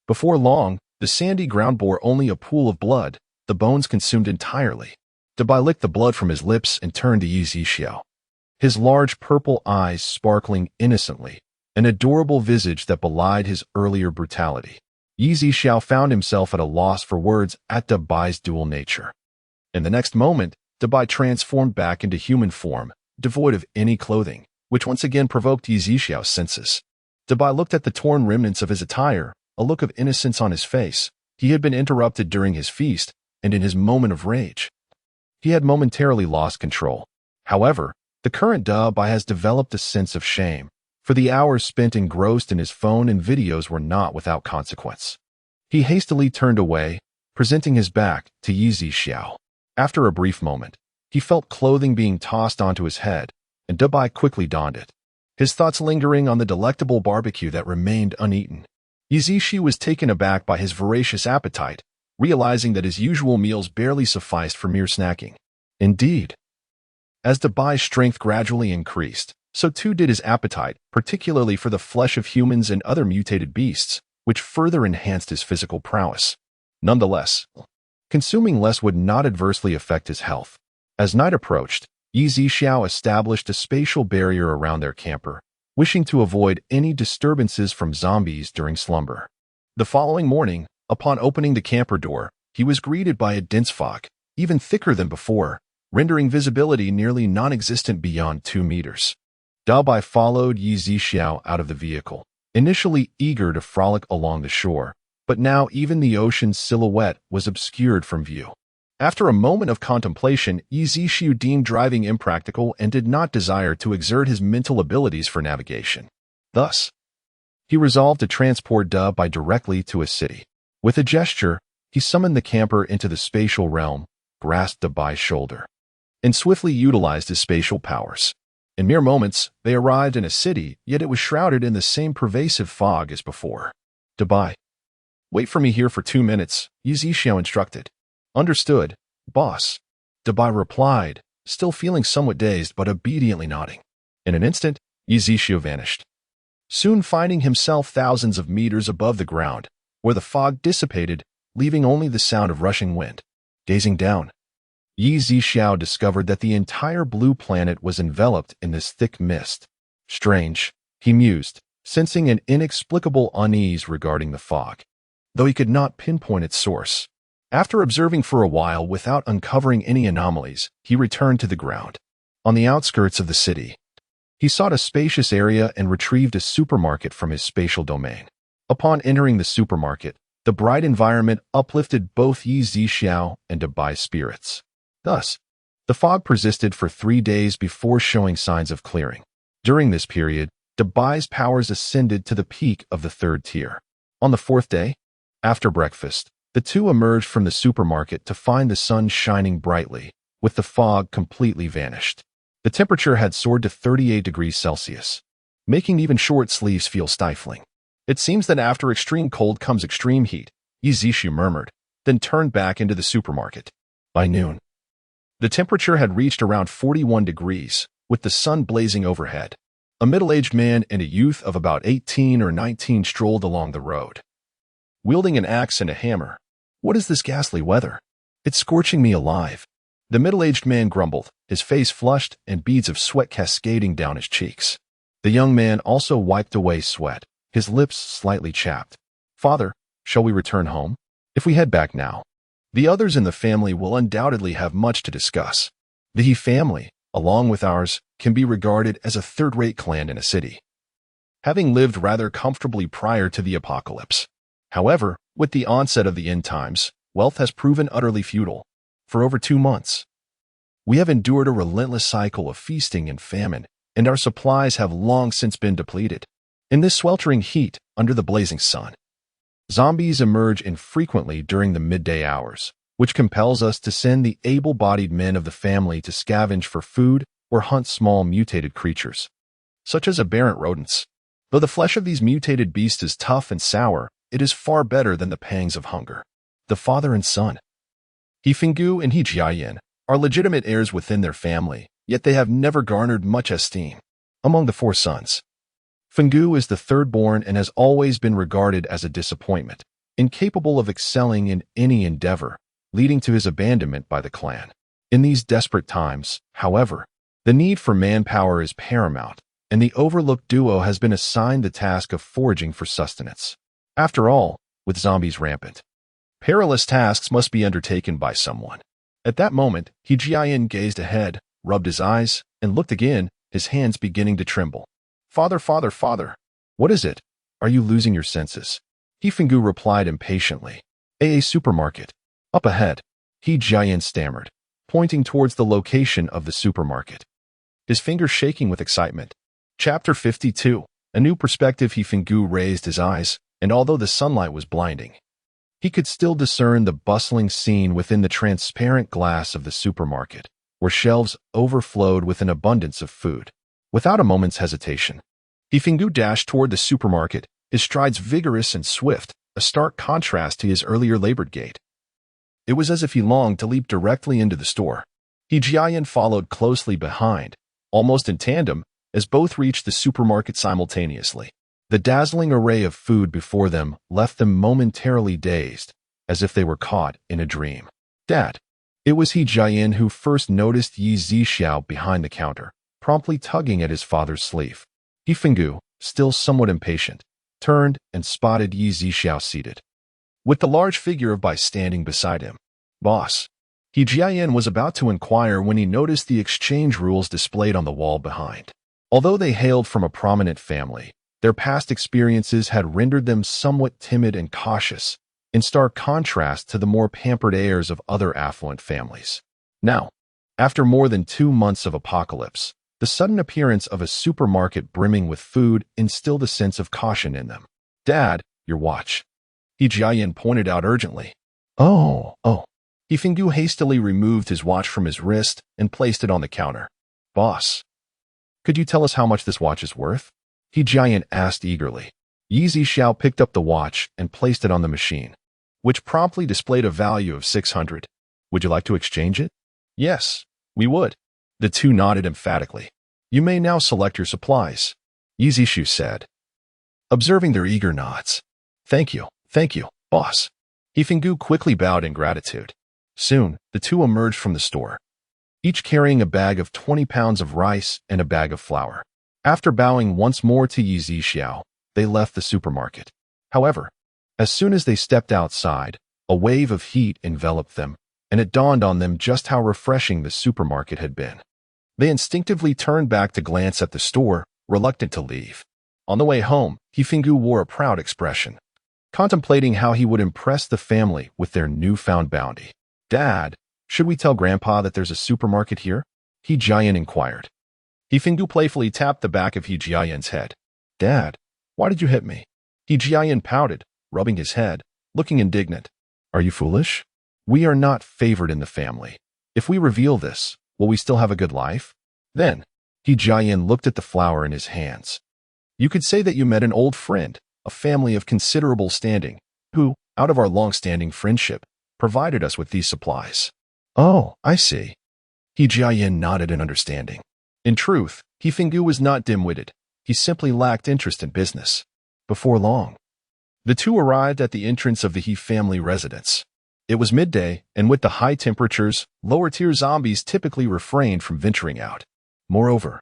Before long, the sandy ground bore only a pool of blood, the bones consumed entirely. Dubai licked the blood from his lips and turned to Yi Zixiao, his large purple eyes sparkling innocently, an adorable visage that belied his earlier brutality. Yi Zixiao found himself at a loss for words at Dubai's dual nature. In the next moment, Dubai transformed back into human form, devoid of any clothing, which once again provoked Yi Zixiao's senses. Dubai looked at the torn remnants of his attire, a look of innocence on his face. He had been interrupted during his feast, and in his moment of rage, he had momentarily lost control. However, the current Dubai has developed a sense of shame, for the hours spent engrossed in his phone and videos were not without consequence. He hastily turned away, presenting his back to Yi Zixiao. After a brief moment, he felt clothing being tossed onto his head, and Dubai quickly donned it, his thoughts lingering on the delectable barbecue that remained uneaten. Yi Zixiao was taken aback by his voracious appetite, realizing that his usual meals barely sufficed for mere snacking. Indeed, as Dubai's strength gradually increased, so too did his appetite, particularly for the flesh of humans and other mutated beasts, which further enhanced his physical prowess. Nonetheless, consuming less would not adversely affect his health. As night approached, Yi Zixiao established a spatial barrier around their camper, wishing to avoid any disturbances from zombies during slumber. The following morning, upon opening the camper door, he was greeted by a dense fog, even thicker than before, rendering visibility nearly non-existent beyond 2 meters. Dubai followed Yi Zixiao out of the vehicle, initially eager to frolic along the shore, but now even the ocean's silhouette was obscured from view. After a moment of contemplation, Yi Zixiao deemed driving impractical and did not desire to exert his mental abilities for navigation. Thus, he resolved to transport Dubai directly to a city. With a gesture, he summoned the camper into the spatial realm, grasped Dubai's shoulder, and swiftly utilized his spatial powers. In mere moments, they arrived in a city, yet it was shrouded in the same pervasive fog as before. Dubai, wait for me here for 2 minutes, Yi Zixiao instructed. Understood, boss. Dubai replied, still feeling somewhat dazed but obediently nodding. In an instant, Yi Zixiao vanished, soon finding himself thousands of meters above the ground, where the fog dissipated, leaving only the sound of rushing wind. Gazing down, Yi Zixiao discovered that the entire blue planet was enveloped in this thick mist. Strange, he mused, sensing an inexplicable unease regarding the fog, though he could not pinpoint its source. After observing for a while without uncovering any anomalies, he returned to the ground. On the outskirts of the city, he sought a spacious area and retrieved a supermarket from his spatial domain. Upon entering the supermarket, the bright environment uplifted both Yi Zixiao and Dubai's spirits. Thus, the fog persisted for 3 days before showing signs of clearing. During this period, Dubai's powers ascended to the peak of the 3rd tier. On the 4th day, after breakfast, the two emerged from the supermarket to find the sun shining brightly, with the fog completely vanished. The temperature had soared to 38 degrees Celsius, making even short sleeves feel stifling. It seems that after extreme cold comes extreme heat, Yi Zixiao murmured, then turned back into the supermarket. By noon, the temperature had reached around 41 degrees, with the sun blazing overhead. A middle-aged man and a youth of about 18 or 19 strolled along the road, wielding an axe and a hammer. What is this ghastly weather? It's scorching me alive. The middle-aged man grumbled, his face flushed and beads of sweat cascading down his cheeks. The young man also wiped away sweat, his lips slightly chapped. Father, shall we return home? If we head back now, the others in the family will undoubtedly have much to discuss. The He family, along with ours, can be regarded as a third-rate clan in a city, having lived rather comfortably prior to the apocalypse. However, with the onset of the end times, wealth has proven utterly futile. For over 2 months, we have endured a relentless cycle of feasting and famine, and our supplies have long since been depleted. In this sweltering heat, under the blazing sun, zombies emerge infrequently during the midday hours, which compels us to send the able-bodied men of the family to scavenge for food or hunt small mutated creatures, such as aberrant rodents. Though the flesh of these mutated beasts is tough and sour, it is far better than the pangs of hunger. The father and son, He Fingu and He Jiayan, are legitimate heirs within their family, yet they have never garnered much esteem. Among the 4 sons, Fingu is the third-born and has always been regarded as a disappointment, incapable of excelling in any endeavor, leading to his abandonment by the clan. In these desperate times, however, the need for manpower is paramount, and the overlooked duo has been assigned the task of foraging for sustenance. After all, with zombies rampant, perilous tasks must be undertaken by someone. At that moment, He Jiayan gazed ahead, rubbed his eyes, and looked again, his hands beginning to tremble. Father, father, father. What is it? Are you losing your senses? He Fingu replied impatiently. A supermarket. Up ahead, He Jiayan stammered, pointing towards the location of the supermarket, his fingers shaking with excitement. Chapter 52. A new perspective. He Fingu raised his eyes, and although the sunlight was blinding, he could still discern the bustling scene within the transparent glass of the supermarket, where shelves overflowed with an abundance of food. Without a moment's hesitation, He Fingu dashed toward the supermarket, his strides vigorous and swift, a stark contrast to his earlier labored gait. It was as if he longed to leap directly into the store. He Jiayan followed closely behind, almost in tandem, as both reached the supermarket simultaneously. The dazzling array of food before them left them momentarily dazed, as if they were caught in a dream. Dad. It was He Jiayan who first noticed Yi Zixiao behind the counter, promptly tugging at his father's sleeve. He Fingu, still somewhat impatient, turned and spotted Yi Zixiao seated, with the large figure of Bai standing beside him. Boss. He Jiayan was about to inquire when he noticed the exchange rules displayed on the wall behind. Although they hailed from a prominent family, their past experiences had rendered them somewhat timid and cautious, in stark contrast to the more pampered heirs of other affluent families. Now, after more than 2 months of apocalypse, the sudden appearance of a supermarket brimming with food instilled a sense of caution in them. Dad, your watch. He Jiayan pointed out urgently. Oh. He Fingu hastily removed his watch from his wrist and placed it on the counter. Boss. Could you tell us how much this watch is worth? He Jiayan asked eagerly. Yi Zixiao picked up the watch and placed it on the machine, which promptly displayed a value of 600. Would you like to exchange it? Yes, we would. The two nodded emphatically. You may now select your supplies, Yi Zixiao said, observing their eager nods. Thank you, boss. He Fingu quickly bowed in gratitude. Soon, the two emerged from the store, each carrying a bag of 20 pounds of rice and a bag of flour. After bowing once more to Yi Zixiao, they left the supermarket. However, as soon as they stepped outside, a wave of heat enveloped them, and it dawned on them just how refreshing the supermarket had been. They instinctively turned back to glance at the store, reluctant to leave. On the way home, He Fingu wore a proud expression, contemplating how he would impress the family with their newfound bounty. Dad, should we tell Grandpa that there's a supermarket here? He Jiayan inquired. He Fingu playfully tapped the back of He Jiayan's head. Dad, why did you hit me? He Jiayan pouted, rubbing his head, looking indignant. Are you foolish? We are not favored in the family. If we reveal this, will we still have a good life? Then, He Jiayan looked at the flour in his hands. You could say that you met an old friend, a family of considerable standing, who, out of our long-standing friendship, provided us with these supplies. Oh, I see. He Jiayan nodded in understanding. In truth, He Fingu was not dim-witted. He simply lacked interest in business. Before long, the two arrived at the entrance of the He family residence. It was midday, and with the high temperatures, lower-tier zombies typically refrained from venturing out. Moreover,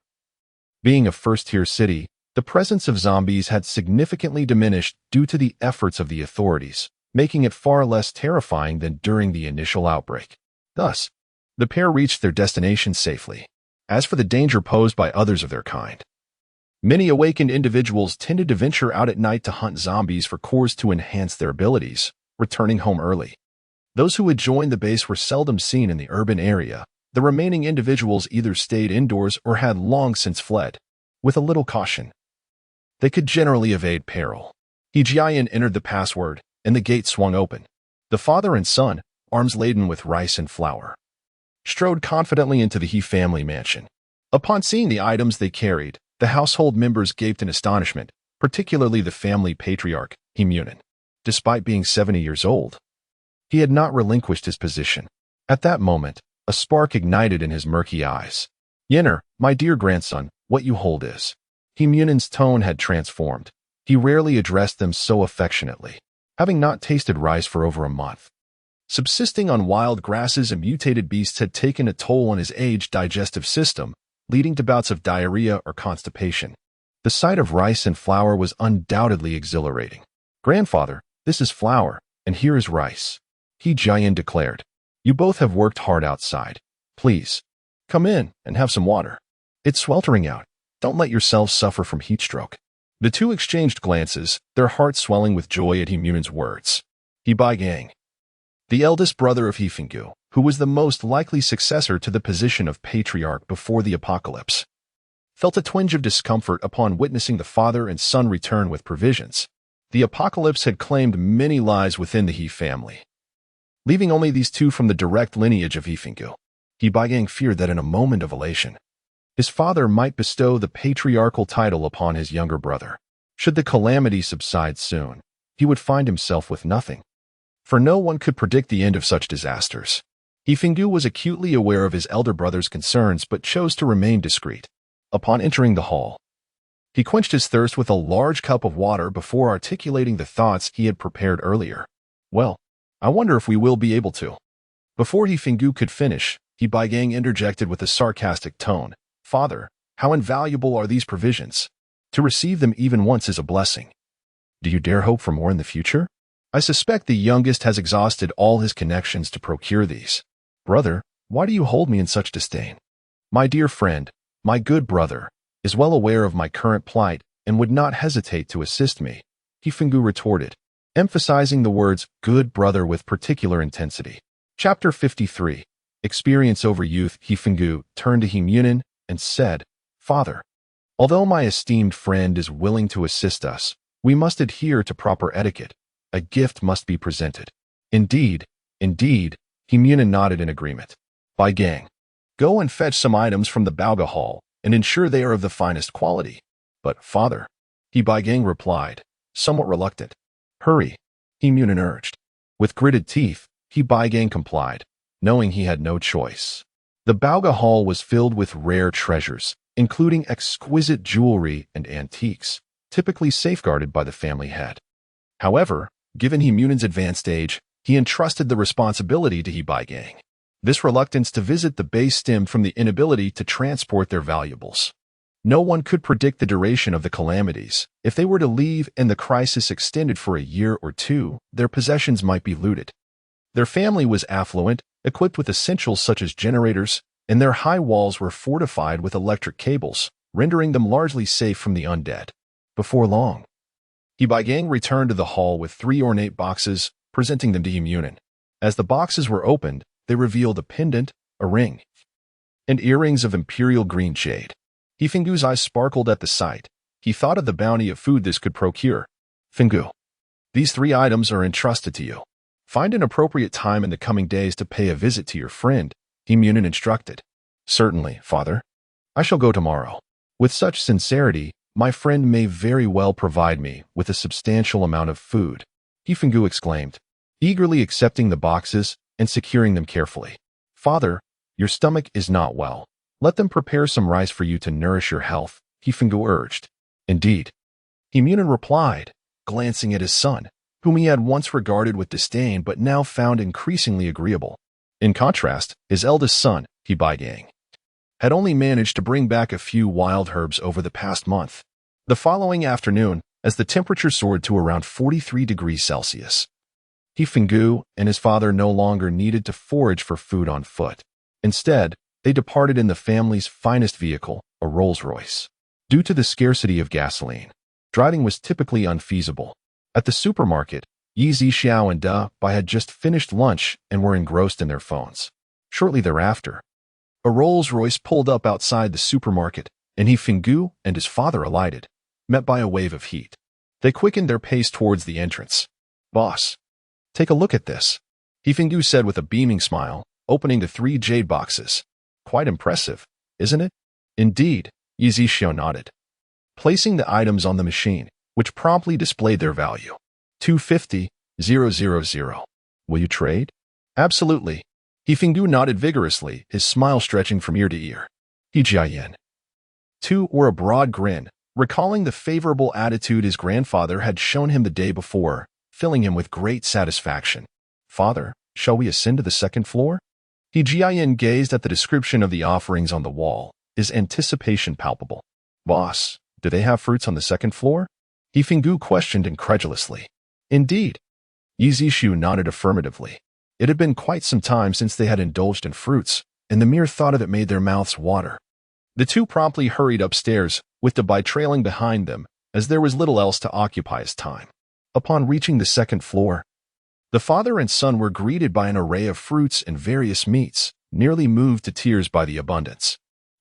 being a first-tier city, the presence of zombies had significantly diminished due to the efforts of the authorities, making it far less terrifying than during the initial outbreak. Thus, The pair reached their destination safely. As for the danger posed by others of their kind, many awakened individuals tended to venture out at night to hunt zombies for cores to enhance their abilities, returning home early. Those who had joined the base were seldom seen in the urban area. The remaining individuals either stayed indoors or had long since fled. With a little caution, they could generally evade peril. Jian entered the password, and the gate swung open. The father and son, arms laden with rice and flour, strode confidently into the He family mansion. Upon seeing the items they carried, the household members gaped in astonishment, particularly the family patriarch, He. Despite being 70 years old, he had not relinquished his position. At that moment, a spark ignited in his murky eyes. "Yenner, my dear grandson, what you hold is." He tone had transformed. He rarely addressed them so affectionately, having not tasted rice for over a month. Subsisting on wild grasses and mutated beasts had taken a toll on his aged digestive system, leading to bouts of diarrhea or constipation. The sight of rice and flour was undoubtedly exhilarating. "Grandfather, this is flour, and here is rice," Jian declared. "You both have worked hard outside. Please, come in and have some water. It's sweltering out. Don't let yourselves suffer from heat stroke." The two exchanged glances, their hearts swelling with joy at He words. He Gang, the eldest brother of He, who was the most likely successor to the position of patriarch before the apocalypse, felt a twinge of discomfort upon witnessing the father and son return with provisions. The apocalypse had claimed many lives within the He family, leaving only these two from the direct lineage of He. He Gang feared that in a moment of elation, his father might bestow the patriarchal title upon his younger brother. Should the calamity subside soon, he would find himself with nothing. For no one could predict the end of such disasters. He was acutely aware of his elder brother's concerns but chose to remain discreet. Upon entering the hall, he quenched his thirst with a large cup of water before articulating the thoughts he had prepared earlier. "Well, I wonder if we will be able to." Before He could finish, He Gang interjected with a sarcastic tone. "Father, how invaluable are these provisions? To receive them even once is a blessing. Do you dare hope for more in the future? I suspect the youngest has exhausted all his connections to procure these." "Brother, why do you hold me in such disdain? My dear friend, my good brother, is well aware of my current plight and would not hesitate to assist me," He retorted, emphasizing the words "good brother" with particular intensity. Chapter 53. Experience over youth. He turned to He and said, "Father, although my esteemed friend is willing to assist us, we must adhere to proper etiquette. A gift must be presented." Indeed, He nodded in agreement. Gang, go and fetch some items from the Bauga Hall and ensure they are of the finest quality." "But, father," He Gang replied, somewhat reluctant. "Hurry," He urged. With gritted teeth, He Gang complied, knowing he had no choice. The Bauga Hall was filled with rare treasures, including exquisite jewelry and antiques, typically safeguarded by the family head. However, given He advanced age, he entrusted the responsibility to He Gang. This reluctance to visit the base stemmed from the inability to transport their valuables. No one could predict the duration of the calamities. If they were to leave and the crisis extended for a year or two, their possessions might be looted. Their family was affluent, equipped with essentials such as generators, and their high walls were fortified with electric cables, rendering them largely safe from the undead. Before long, He Gang returned to the hall with 3 ornate boxes, presenting them to He. As the boxes were opened, they revealed a pendant, a ring, and earrings of imperial green jade. He eyes sparkled at the sight. He thought of the bounty of food this could procure. These 3 items are entrusted to you. Find an appropriate time in the coming days to pay a visit to your friend," He instructed. "Certainly, father. I shall go tomorrow. With such sincerity, my friend may very well provide me with a substantial amount of food," He exclaimed, eagerly accepting the boxes and securing them carefully. "Father, your stomach is not well. Let them prepare some rice for you to nourish your health," He urged. "Indeed," He replied, glancing at his son, whom he had once regarded with disdain but now found increasingly agreeable. In contrast, his eldest son, He Gang, had only managed to bring back a few wild herbs over the past month. The following afternoon, as the temperature soared to around 43 degrees Celsius, He and his father no longer needed to forage for food on foot. Instead, they departed in the family's finest vehicle, a Rolls-Royce. Due to the scarcity of gasoline, driving was typically unfeasible. At the supermarket, Yi Zixiao and Da Bai had just finished lunch and were engrossed in their phones. Shortly thereafter, a Rolls-Royce pulled up outside the supermarket, and He Fenggu and his father alighted, met by a wave of heat. They quickened their pace towards the entrance. "Boss, take a look at this," He Fenggu said with a beaming smile, opening the 3 jade boxes. "Quite impressive, isn't it?" "Indeed," Yi Zixiao nodded, placing the items on the machine, which promptly displayed their value. 250,000. "Will you trade?" "Absolutely." He Fenggu nodded vigorously, his smile stretching from ear to ear. He Jiayan, too, wore a broad grin, recalling the favorable attitude his grandfather had shown him the day before, filling him with great satisfaction. "Father, shall we ascend to the second floor?" He Jiayan gazed at the description of the offerings on the wall, his anticipation palpable. "Boss, do they have fruits on the second floor?" He Fenggu questioned incredulously. "Indeed." Yi Zixiao nodded affirmatively. It had been quite some time since they had indulged in fruits, and the mere thought of it made their mouths water. The two promptly hurried upstairs, with Da Bai trailing behind them, as there was little else to occupy his time. Upon reaching the second floor, the father and son were greeted by an array of fruits and various meats, nearly moved to tears by the abundance.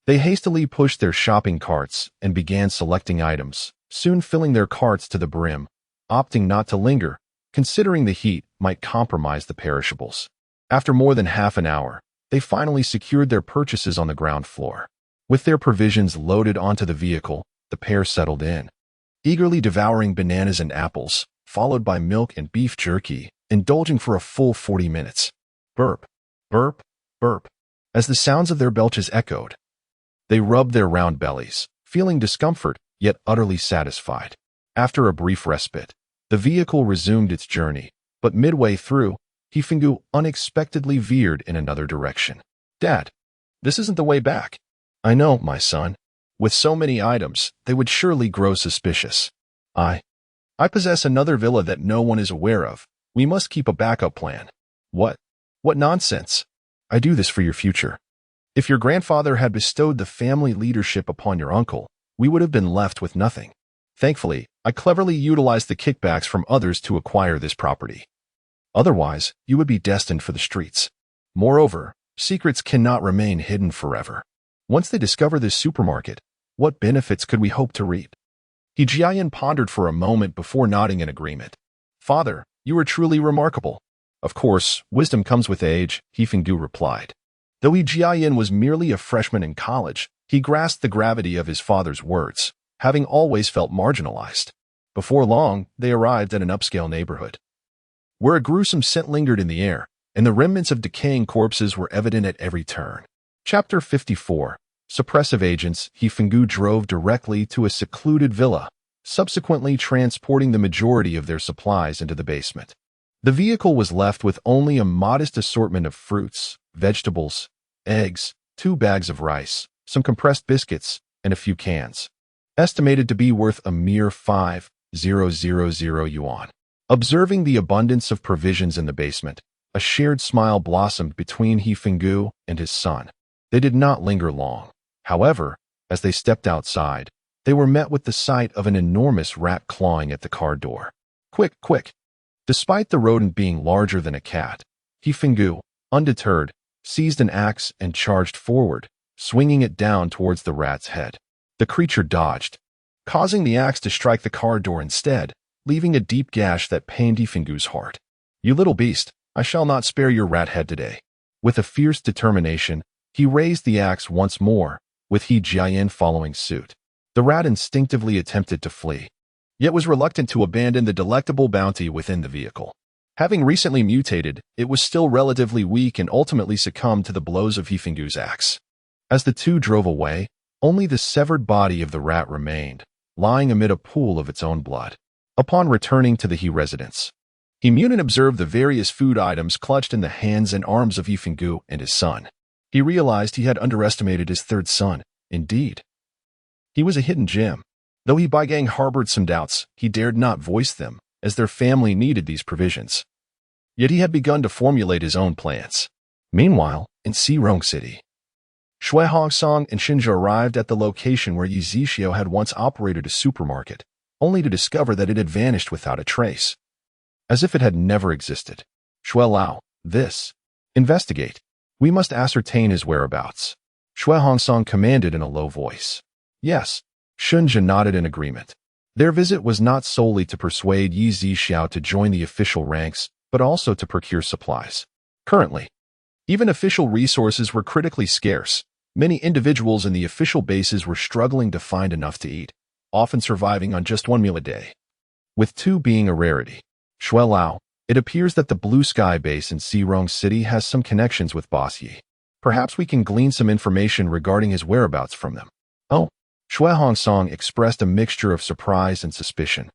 They hastily pushed their shopping carts and began selecting items, soon filling their carts to the brim, opting not to linger, considering the heat might compromise the perishables. After more than half an hour, they finally secured their purchases on the ground floor. With their provisions loaded onto the vehicle, the pair settled in, eagerly devouring bananas and apples, followed by milk and beef jerky, indulging for a full 40 minutes. Burp, burp, burp. As the sounds of their belches echoed, they rubbed their round bellies, feeling discomfort, yet utterly satisfied. After a brief respite, the vehicle resumed its journey, but midway through, He Fenggu unexpectedly veered in another direction. "Dad, this isn't the way back." "I know, my son. With so many items, they would surely grow suspicious. I possess another villa that no one is aware of. We must keep a backup plan." What nonsense. "I do this for your future. If your grandfather had bestowed the family leadership upon your uncle, we would have been left with nothing. Thankfully, I cleverly utilized the kickbacks from others to acquire this property. Otherwise, you would be destined for the streets. Moreover, secrets cannot remain hidden forever. Once they discover this supermarket, what benefits could we hope to reap?" He Jiayan pondered for a moment before nodding in agreement. "Father, you are truly remarkable." "Of course, wisdom comes with age," He Fenggu replied. Though He Jiayan was merely a freshman in college, he grasped the gravity of his father's words, having always felt marginalized. Before long, they arrived at an upscale neighborhood, where a gruesome scent lingered in the air, and the remnants of decaying corpses were evident at every turn. Chapter 54. Suppressive Agents. He Fenggu drove directly to a secluded villa, subsequently transporting the majority of their supplies into the basement. The vehicle was left with only a modest assortment of fruits, vegetables, eggs, 2 bags of rice, some compressed biscuits, and a few cans, estimated to be worth a mere 5,000 yuan. Observing the abundance of provisions in the basement, a shared smile blossomed between He Fenggu and his son. They did not linger long. However, as they stepped outside, they were met with the sight of an enormous rat clawing at the car door. "Quick, quick!" Despite the rodent being larger than a cat, He Fenggu, undeterred, seized an axe and charged forward, swinging it down towards the rat's head. The creature dodged, causing the axe to strike the car door instead, leaving a deep gash that pained He Fenggu's heart. "You little beast, I shall not spare your rat head today." With a fierce determination, he raised the axe once more, with He Jiayan following suit. The rat instinctively attempted to flee, yet was reluctant to abandon the delectable bounty within the vehicle. Having recently mutated, it was still relatively weak and ultimately succumbed to the blows of He Fenggu's axe. As the two drove away, only the severed body of the rat remained, lying amid a pool of its own blood. Upon returning to the He residence, He Munin observed the various food items clutched in the hands and arms of He Fenggu and his son. He realized he had underestimated his third son. Indeed, he was a hidden gem. Though He Baigang harbored some doubts, he dared not voice them, as their family needed these provisions. Yet he had begun to formulate his own plans. Meanwhile, in Xirong City. Shui Hongsong and Shinja arrived at the location where Yi Zixio had once operated a supermarket, only to discover that it had vanished without a trace, as if it had never existed. Shui Lao, this. Investigate. We must ascertain his whereabouts. Shui Hongsong commanded in a low voice. Yes. Shinja nodded in agreement. Their visit was not solely to persuade Yi Zixio to join the official ranks, but also to procure supplies. Currently, even official resources were critically scarce. Many individuals in the official bases were struggling to find enough to eat, often surviving on just one meal a day, with two being a rarity. Shui Lao, it appears that the Blue Sky base in Xirong City has some connections with Boss Yi. Perhaps we can glean some information regarding his whereabouts from them. Oh, Shui Hongsong expressed a mixture of surprise and suspicion,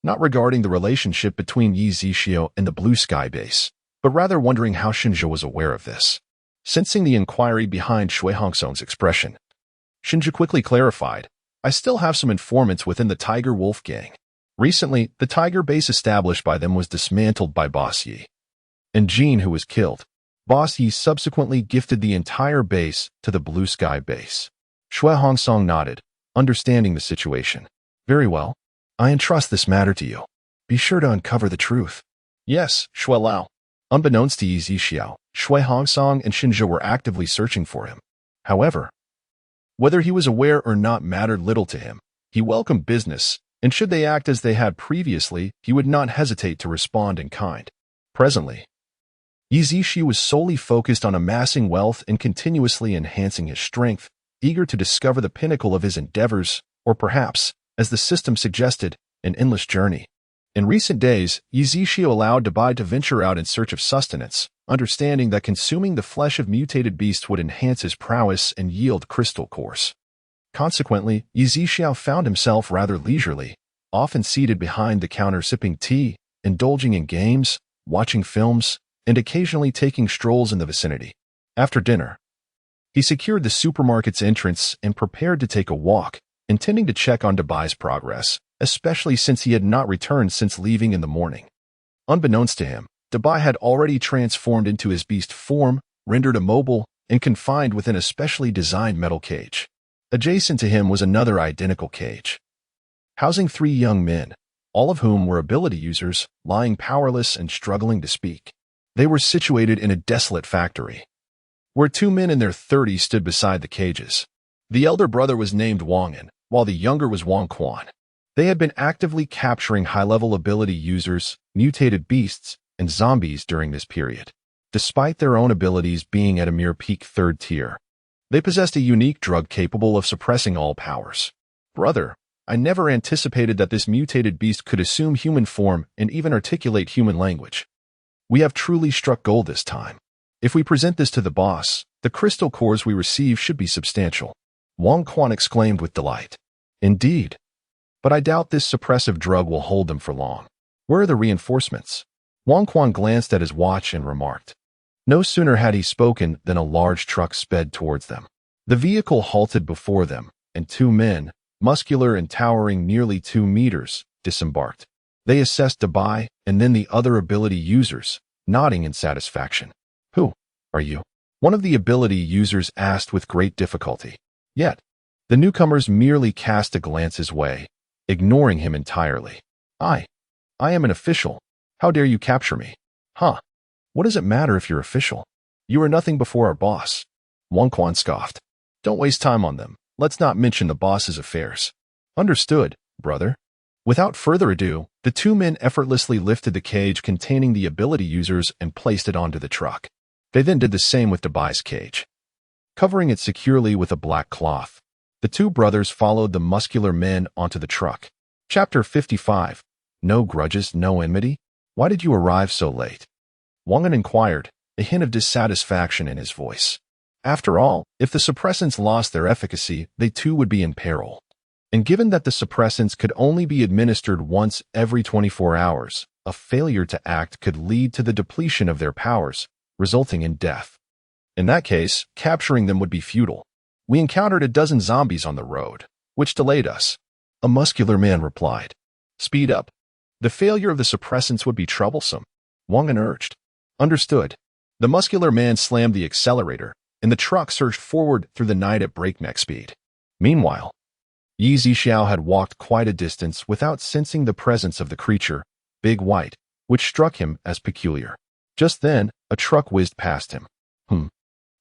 not regarding the relationship between Yi Zixio and the Blue Sky base, but rather wondering how Shinja was aware of this. Sensing the inquiry behind Shui Hongsong's expression, Shinja quickly clarified, I still have some informants within the Tiger Wolf gang. Recently, the Tiger base established by them was dismantled by Boss Yi, and Jean, who was killed. Boss Yi subsequently gifted the entire base to the Blue Sky base. Shui Hongsong nodded, understanding the situation. Very well. I entrust this matter to you. Be sure to uncover the truth. Yes, Shui Lao. Unbeknownst to Yi Zixio, Shui Hongsong and Shinja were actively searching for him. However, whether he was aware or not mattered little to him. He welcomed business, and should they act as they had previously, he would not hesitate to respond in kind. Presently, Yi Zixio was solely focused on amassing wealth and continuously enhancing his strength, eager to discover the pinnacle of his endeavors, or perhaps, as the system suggested, an endless journey. In recent days, Yi Zixio allowed Dabai to venture out in search of sustenance, understanding that consuming the flesh of mutated beasts would enhance his prowess and yield crystal cores. Consequently, Yi Zixio found himself rather leisurely, often seated behind the counter sipping tea, indulging in games, watching films, and occasionally taking strolls in the vicinity. After dinner, he secured the supermarket's entrance and prepared to take a walk, intending to check on Dabai's progress, especially since he had not returned since leaving in the morning. Unbeknownst to him, Dabai had already transformed into his beast form, rendered immobile, and confined within a specially designed metal cage. Adjacent to him was another identical cage, housing 3 young men, all of whom were ability users, lying powerless and struggling to speak. They were situated in a desolate factory, where 2 men in their 30s stood beside the cages. The elder brother was named Wang'an, while the younger was Wang Quan. They had been actively capturing high-level ability users, mutated beasts, and zombies during this period. Despite their own abilities being at a mere peak 3rd tier, they possessed a unique drug capable of suppressing all powers. Brother, I never anticipated that this mutated beast could assume human form and even articulate human language. We have truly struck gold this time. If we present this to the boss, the crystal cores we receive should be substantial. Wang Quan exclaimed with delight. Indeed. But I doubt this suppressive drug will hold them for long. Where are the reinforcements? Wang Quan glanced at his watch and remarked. No sooner had he spoken than a large truck sped towards them. The vehicle halted before them, and 2 men, muscular and towering nearly 2 meters, disembarked. They assessed Dabai and then the other ability users, nodding in satisfaction. Who are you? One of the ability users asked with great difficulty. Yet, the newcomers merely cast a glance his way, ignoring him entirely. I am an official. How dare you capture me? Huh? What does it matter if you're official? You are nothing before our boss. Wang Quan scoffed. Don't waste time on them. Let's not mention the boss's affairs. Understood, brother. Without further ado, the 2 men effortlessly lifted the cage containing the ability users and placed it onto the truck. They then did the same with Dabai's cage, covering it securely with a black cloth. The 2 brothers followed the muscular men onto the truck. Chapter 55. No grudges, no enmity? Why did you arrive so late? Wang'an inquired, a hint of dissatisfaction in his voice. After all, if the suppressants lost their efficacy, they too would be in peril. And given that the suppressants could only be administered once every 24 hours, a failure to act could lead to the depletion of their powers, resulting in death. In that case, capturing them would be futile. We encountered a dozen zombies on the road, which delayed us. A muscular man replied. Speed up. The failure of the suppressants would be troublesome. Wang'an urged. Understood. The muscular man slammed the accelerator, and the truck surged forward through the night at breakneck speed. Meanwhile, Yi Zixiao had walked quite a distance without sensing the presence of the creature, Big White, which struck him as peculiar. Just then, a truck whizzed past him.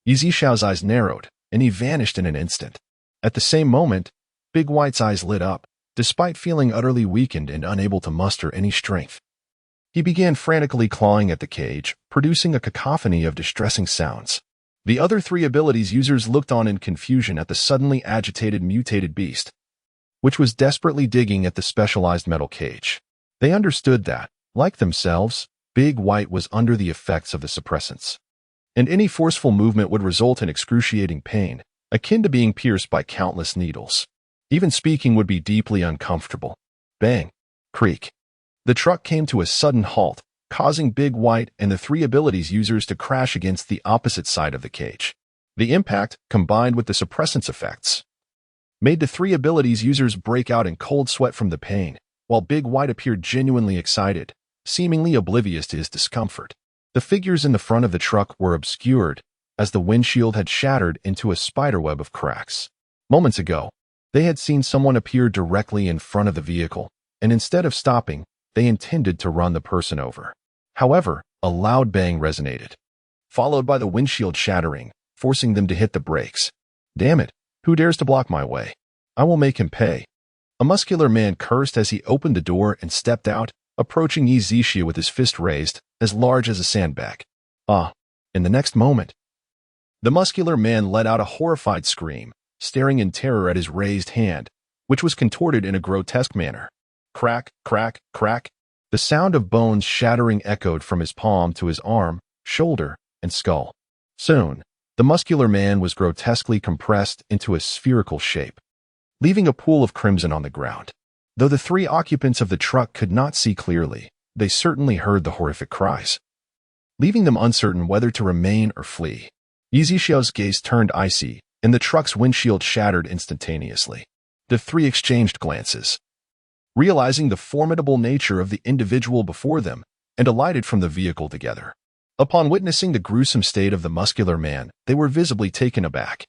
Yi Zixiao's eyes narrowed, and he vanished in an instant. At the same moment, Big White's eyes lit up, despite feeling utterly weakened and unable to muster any strength. He began frantically clawing at the cage, producing a cacophony of distressing sounds. The other three abilities users looked on in confusion at the suddenly agitated mutated beast, which was desperately digging at the specialized metal cage. They understood that, like themselves, Big White was under the effects of the suppressants, and any forceful movement would result in excruciating pain, akin to being pierced by countless needles. Even speaking would be deeply uncomfortable. Bang! Creak! The truck came to a sudden halt, causing Big White and the three abilities users to crash against the opposite side of the cage. The impact, combined with the suppressants effects, made the three abilities users break out in cold sweat from the pain, while Big White appeared genuinely excited, seemingly oblivious to his discomfort. The figures in the front of the truck were obscured, as the windshield had shattered into a spiderweb of cracks. Moments ago, they had seen someone appear directly in front of the vehicle, and instead of stopping, they intended to run the person over. However, a loud bang resonated, followed by the windshield shattering, forcing them to hit the brakes. Damn it, who dares to block my way? I will make him pay. A muscular man cursed as he opened the door and stepped out, approaching Yi Zixiao with his fist raised, as large as a sandbag. In the next moment, the muscular man let out a horrified scream, staring in terror at his raised hand, which was contorted in a grotesque manner. Crack, crack, crack. The sound of bones shattering echoed from his palm to his arm, shoulder, and skull. Soon, the muscular man was grotesquely compressed into a spherical shape, leaving a pool of crimson on the ground. Though the three occupants of the truck could not see clearly, they certainly heard the horrific cries, leaving them uncertain whether to remain or flee. Yi Zixiao's gaze turned icy, and the truck's windshield shattered instantaneously. The three exchanged glances, realizing the formidable nature of the individual before them, and alighted from the vehicle together. Upon witnessing the gruesome state of the muscular man, they were visibly taken aback.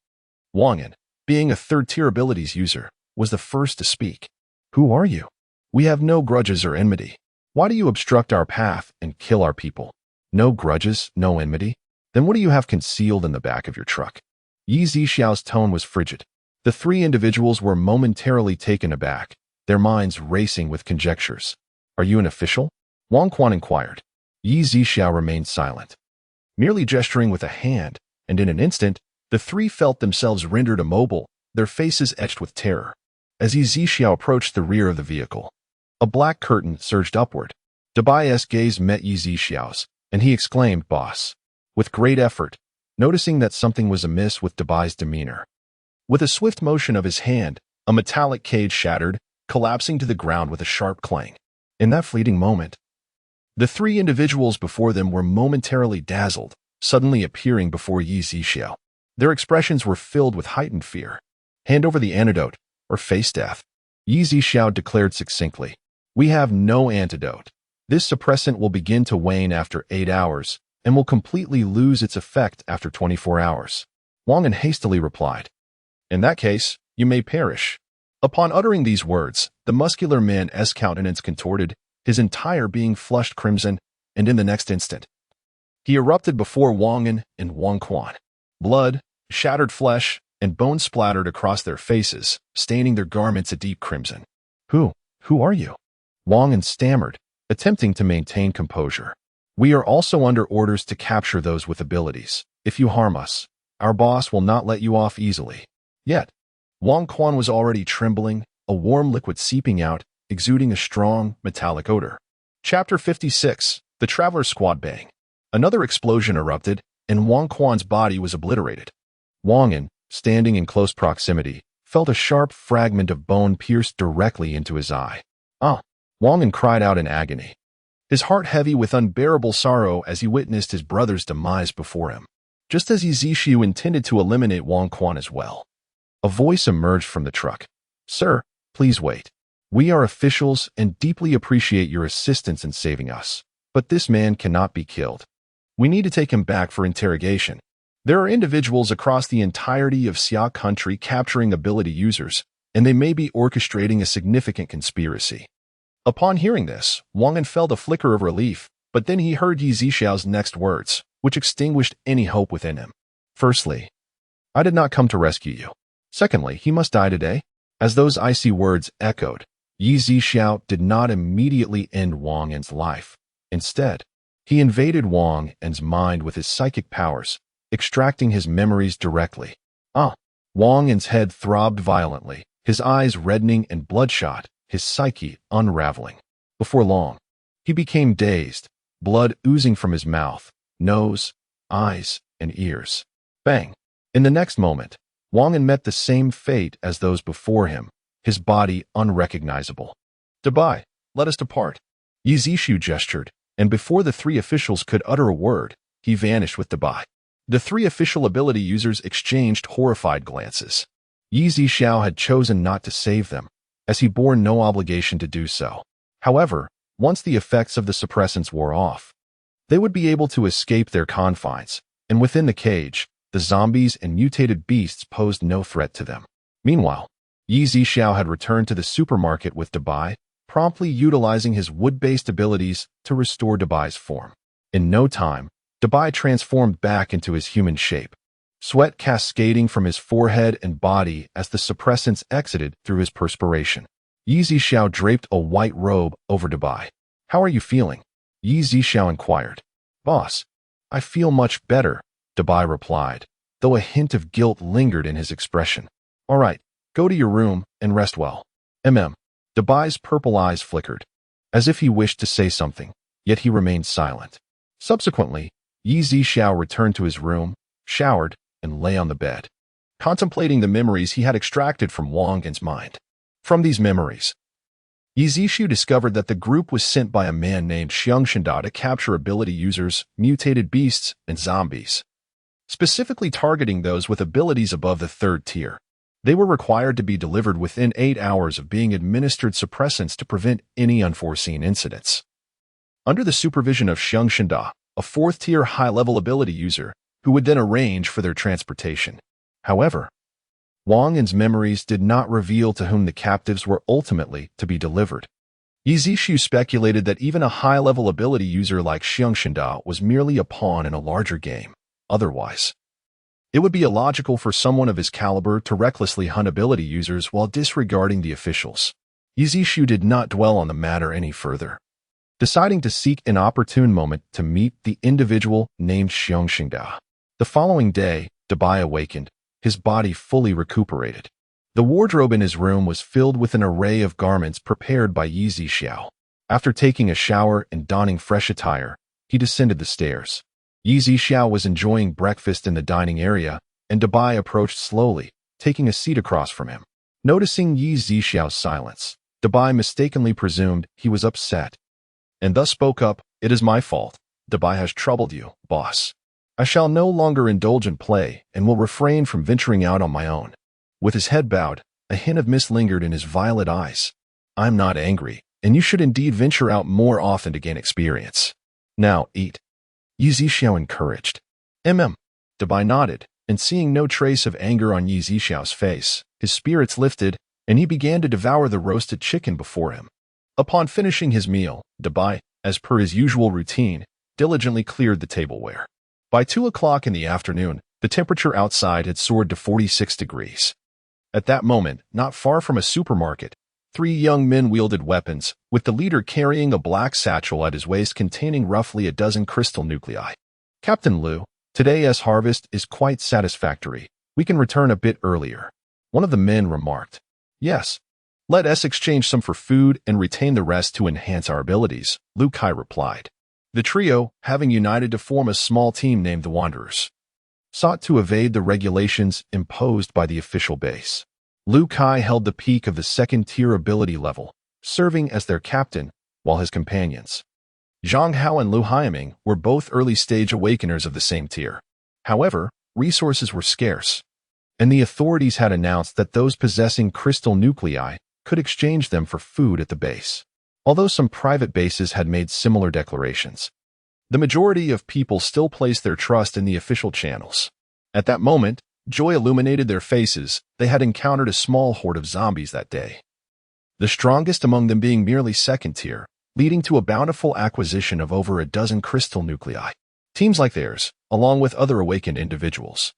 Wang'an, being a third-tier abilities user, was the first to speak. Who are you? We have no grudges or enmity. Why do you obstruct our path and kill our people? No grudges, no enmity? Then what do you have concealed in the back of your truck? Yi Zixiao's tone was frigid. The three individuals were momentarily taken aback, their minds racing with conjectures. Are you an official? Wang Quan inquired. Yi Zixiao remained silent, merely gesturing with a hand, and in an instant, the three felt themselves rendered immobile, their faces etched with terror. As Yi Zixiao approached the rear of the vehicle, a black curtain surged upward. Dabai's gaze met Yi Zixiao's, and he exclaimed, "Boss," with great effort, noticing that something was amiss with Dabai's demeanor. With a swift motion of his hand, a metallic cage shattered, collapsing to the ground with a sharp clang. In that fleeting moment, the three individuals before them were momentarily dazzled, suddenly appearing before Yi Zixiao. Their expressions were filled with heightened fear. Hand over the antidote, or face death. Yi Zixiao declared succinctly. We have no antidote. This suppressant will begin to wane after 8 hours, and will completely lose its effect after 24 hours. Wang'an hastily replied. In that case, you may perish. Upon uttering these words, the muscular man's countenance contorted, his entire being flushed crimson, and in the next instant, he erupted before Wang'an and Wang Quan. Blood, shattered flesh, and bone splattered across their faces, staining their garments a deep crimson. Who are you? Wang'an stammered, attempting to maintain composure. We are also under orders to capture those with abilities. If you harm us, our boss will not let you off easily. Yet, Wang Quan was already trembling, a warm liquid seeping out, exuding a strong, metallic odor. Chapter 56, The Traveler Squad Bang. Another explosion erupted, and Wang Quan's body was obliterated. Wang'an, standing in close proximity, felt a sharp fragment of bone pierced directly into his eye. Wang'an cried out in agony, his heart heavy with unbearable sorrow as he witnessed his brother's demise before him, just as Yi Zixiao intended to eliminate Wang Quan as well. A voice emerged from the truck. Sir, please wait. We are officials and deeply appreciate your assistance in saving us, but this man cannot be killed. We need to take him back for interrogation. There are individuals across the entirety of Xia country capturing ability users, and they may be orchestrating a significant conspiracy. Upon hearing this, Wang An felt a flicker of relief, but then he heard Yi Zhixiao's next words, which extinguished any hope within him. Firstly, I did not come to rescue you. Secondly, he must die today. As those icy words echoed, Yi Zhixiao did not immediately end Wang An's life. Instead, he invaded Wang An's mind with his psychic powers, extracting his memories directly. Wang An's head throbbed violently, his eyes reddening and bloodshot, his psyche unraveling. Before long, he became dazed, blood oozing from his mouth, nose, eyes, and ears. Bang! In the next moment, Wang An met the same fate as those before him, his body unrecognizable. Dabai, let us depart. Yi Zhixiu gestured, and before the three officials could utter a word, he vanished with Dabai. The three official ability users exchanged horrified glances. Yi Zhixiao had chosen not to save them, as he bore no obligation to do so. However, once the effects of the suppressants wore off, they would be able to escape their confines, and within the cage, the zombies and mutated beasts posed no threat to them. Meanwhile, Yi Zhixiao had returned to the supermarket with Dabai, promptly utilizing his wood-based abilities to restore Dabai's form. In no time, Dabai transformed back into his human shape, sweat cascading from his forehead and body as the suppressants exited through his perspiration. Yi Zhixiao draped a white robe over Dabai. How are you feeling? Yi Zhixiao inquired. Boss, I feel much better, Dabai replied, though a hint of guilt lingered in his expression. All right, go to your room and rest well. Dabai's purple eyes flickered, as if he wished to say something, yet he remained silent. Subsequently, Yi Zhixiao returned to his room, showered, and lay on the bed, contemplating the memories he had extracted from Wang An's mind. From these memories, Yi Zhixiu discovered that the group was sent by a man named Xiang Shenda to capture ability users, mutated beasts, and zombies, specifically targeting those with abilities above the 3rd tier. They were required to be delivered within 8 hours of being administered suppressants to prevent any unforeseen incidents. Under the supervision of Xiang Shenda, a 4th-tier high-level ability user, who would then arrange for their transportation. However, Wang An's memories did not reveal to whom the captives were ultimately to be delivered. Yi Zhixiu speculated that even a high-level ability user like Xiang Shenda was merely a pawn in a larger game. Otherwise, it would be illogical for someone of his caliber to recklessly hunt ability users while disregarding the officials. Yi Zhixiu did not dwell on the matter any further, deciding to seek an opportune moment to meet the individual named Xiang Shenda. The following day, Dabai awakened, his body fully recuperated. The wardrobe in his room was filled with an array of garments prepared by Yi Zhixiao. After taking a shower and donning fresh attire, he descended the stairs. Yi Zhixiao was enjoying breakfast in the dining area, and Dabai approached slowly, taking a seat across from him. Noticing Yi Zhixiao's silence, Dabai mistakenly presumed he was upset, and thus spoke up, "It is my fault. Dabai has troubled you, boss. I shall no longer indulge in play and will refrain from venturing out on my own." With his head bowed, a hint of mist lingered in his violet eyes. "I'm not angry, and you should indeed venture out more often to gain experience. Now, eat." Yi Zhixiao encouraged. Dabai nodded, and seeing no trace of anger on Yi Zhixiao's face, his spirits lifted, and he began to devour the roasted chicken before him. Upon finishing his meal, Dabai, as per his usual routine, diligently cleared the tableware. By 2 o'clock in the afternoon, the temperature outside had soared to 46 degrees. At that moment, not far from a supermarket, 3 young men wielded weapons, with the leader carrying a black satchel at his waist containing roughly a dozen crystal nuclei. "Captain Liu, today's harvest is quite satisfactory. We can return a bit earlier," one of the men remarked. "Yes. Let us exchange some for food and retain the rest to enhance our abilities," Liu Kai replied. The trio, having united to form a small team named the Wanderers, sought to evade the regulations imposed by the official base. Liu Kai held the peak of the 2nd-tier ability level, serving as their captain, while his companions, Zhang Hao and Liu Haiming, were both early-stage awakeners of the same tier. However, resources were scarce, and the authorities had announced that those possessing crystal nuclei could exchange them for food at the base. Although some private bases had made similar declarations, The majority of people still placed their trust in the official channels. At that moment, joy illuminated their faces. They had encountered a small horde of zombies that day, the strongest among them being merely second tier, leading to a bountiful acquisition of over a dozen crystal nuclei. Teams like theirs, along with other awakened individuals,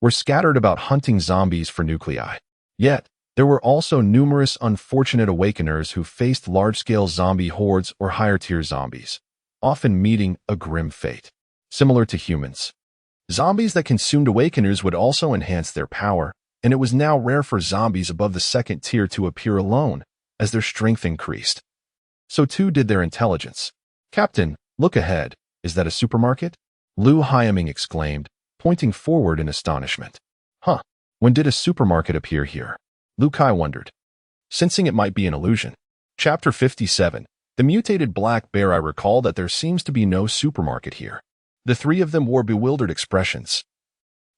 were scattered about hunting zombies for nuclei. Yet, there were also numerous unfortunate awakeners who faced large-scale zombie hordes or higher-tier zombies, often meeting a grim fate. Similar to humans, zombies that consumed awakeners would also enhance their power, and it was now rare for zombies above the second tier to appear alone, as their strength increased. So too did their intelligence. "Captain, look ahead. Is that a supermarket?" Lu Hyaming exclaimed, pointing forward in astonishment. "Huh, when did a supermarket appear here?" Lu Kai wondered, sensing it might be an illusion. Chapter 57. The Mutated Black Bear. I recall that there seems to be no supermarket here. The three of them wore bewildered expressions,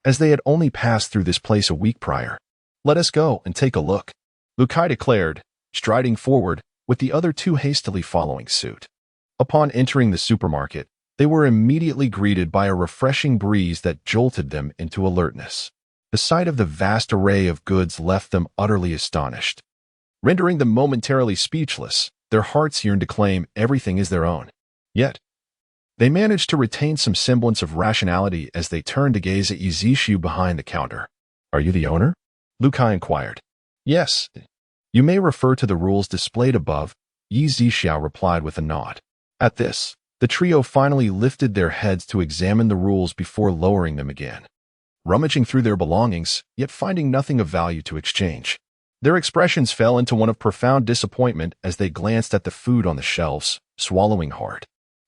as they had only passed through this place a week prior. "Let us go and take a look," Lu Kai declared, striding forward, with the other two hastily following suit. Upon entering the supermarket, they were immediately greeted by a refreshing breeze that jolted them into alertness. The sight of the vast array of goods left them utterly astonished, rendering them momentarily speechless. Their hearts yearned to claim everything as their own. Yet, they managed to retain some semblance of rationality as they turned to gaze at Yi Zixu behind the counter. "Are you the owner?" Lu Kai inquired. "Yes. You may refer to the rules displayed above," Yi Zixu replied with a nod. At this, the trio finally lifted their heads to examine the rules before lowering them again, rummaging through their belongings, yet finding nothing of value to exchange. Their expressions fell into one of profound disappointment as they glanced at the food on the shelves, swallowing hard.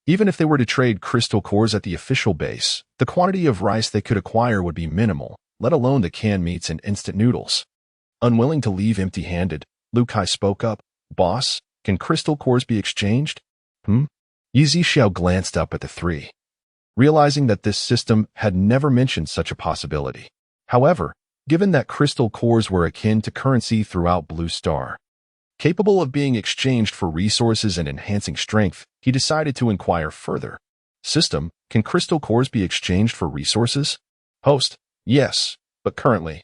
Even if they were to trade crystal cores at the official base, the quantity of rice they could acquire would be minimal, let alone the canned meats and instant noodles. Unwilling to leave empty-handed, Lu Kai spoke up. "Boss, can crystal cores be exchanged?" Yi Zixu glanced up at the three, realizing that this system had never mentioned such a possibility. However, given that crystal cores were akin to currency throughout Blue Star, capable of being exchanged for resources and enhancing strength, he decided to inquire further. "System, can crystal cores be exchanged for resources?" Host: "Yes, but currently,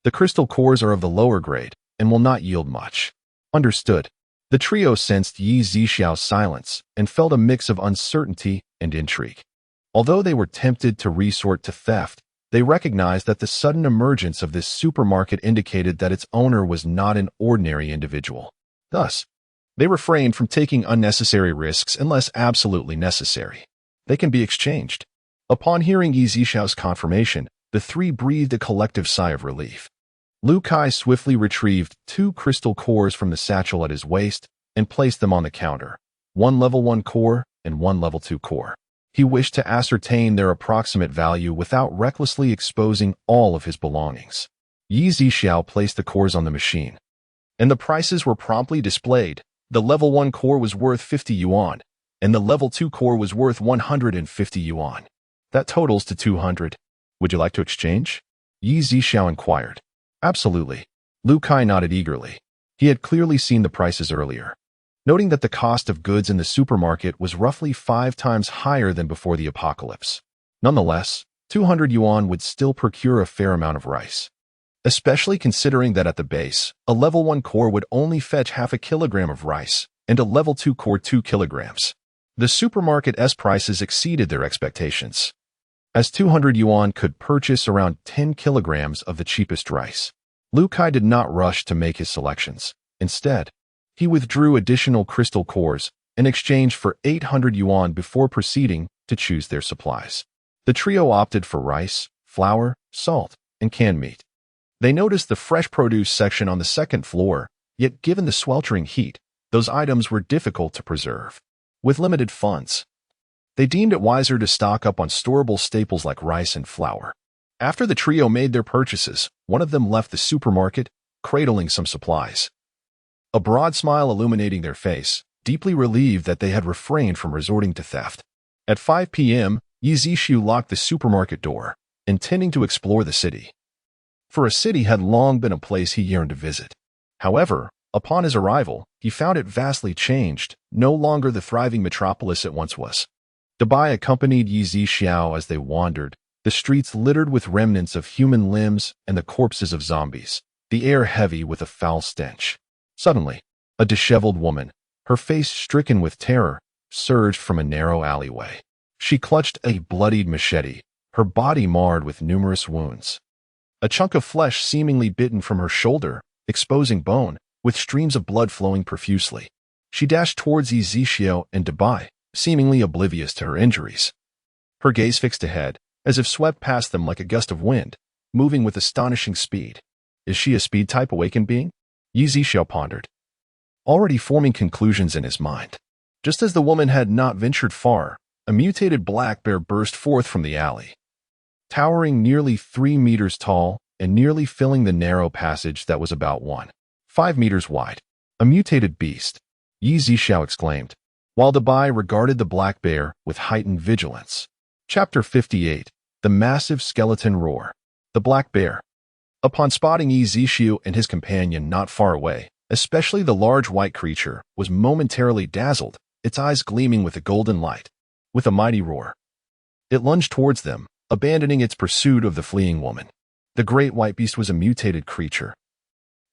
the crystal cores are of the lower grade and will not yield much." Understood. The trio sensed Yi Zixu's silence and felt a mix of uncertainty and intrigue. Although they were tempted to resort to theft, they recognized that the sudden emergence of this supermarket indicated that its owner was not an ordinary individual. Thus, they refrained from taking unnecessary risks unless absolutely necessary. "They can be exchanged." Upon hearing Yi Zixu's confirmation, the three breathed a collective sigh of relief. Lu Kai swiftly retrieved 2 crystal cores from the satchel at his waist and placed them on the counter, 1 level 1 core and 1 level 2 core. He wished to ascertain their approximate value without recklessly exposing all of his belongings. Yi Zixu placed the cores on the machine, and the prices were promptly displayed. The level 1 core was worth 50 yuan, and the level 2 core was worth 150 yuan. That totals to 200. "Would you like to exchange?" Yi Zixu inquired. "Absolutely." Lu Kai nodded eagerly. He had clearly seen the prices earlier, noting that the cost of goods in the supermarket was roughly 5 times higher than before the apocalypse. Nonetheless, 200 yuan would still procure a fair amount of rice, especially considering that at the base, a level 1 core would only fetch half a kilogram of rice, and a level 2 core 2 kilograms. The supermarket's prices exceeded their expectations, as 200 yuan could purchase around 10 kilograms of the cheapest rice. Lu Kai did not rush to make his selections. Instead, he withdrew additional crystal cores in exchange for 800 yuan before proceeding to choose their supplies. The trio opted for rice, flour, salt, and canned meat. They noticed the fresh produce section on the second floor, yet given the sweltering heat, those items were difficult to preserve. With limited funds, they deemed it wiser to stock up on storable staples like rice and flour. After the trio made their purchases, one of them left the supermarket, cradling some supplies, a broad smile illuminating their face, deeply relieved that they had refrained from resorting to theft. At 5 p.m., Yi Zixu locked the supermarket door, intending to explore the city. For a city had long been a place he yearned to visit. However, upon his arrival, he found it vastly changed, no longer the thriving metropolis it once was. Dabai accompanied Yi Xiao as they wandered, the streets littered with remnants of human limbs and the corpses of zombies, the air heavy with a foul stench. Suddenly, a disheveled woman, her face stricken with terror, surged from a narrow alleyway. She clutched a bloodied machete, her body marred with numerous wounds. A chunk of flesh seemingly bitten from her shoulder, exposing bone, with streams of blood flowing profusely. She dashed towards Yi Xiao and Dabai, seemingly oblivious to her injuries. Her gaze fixed ahead, as if swept past them like a gust of wind, moving with astonishing speed. Is she a speed-type awakened being? Yi Xiao pondered, already forming conclusions in his mind. Just as the woman had not ventured far, a mutated black bear burst forth from the alley. Towering nearly 3 meters tall and nearly filling the narrow passage that was about 1.5 meters wide. A mutated beast, Yi Xiao exclaimed, while Dabai regarded the black bear with heightened vigilance. Chapter 58. The Massive Skeleton Roar. The Black Bear. Upon spotting Yi Xiao and his companion not far away, especially the large white creature, was momentarily dazzled, its eyes gleaming with a golden light. With a mighty roar, it lunged towards them, abandoning its pursuit of the fleeing woman. The great white beast was a mutated creature,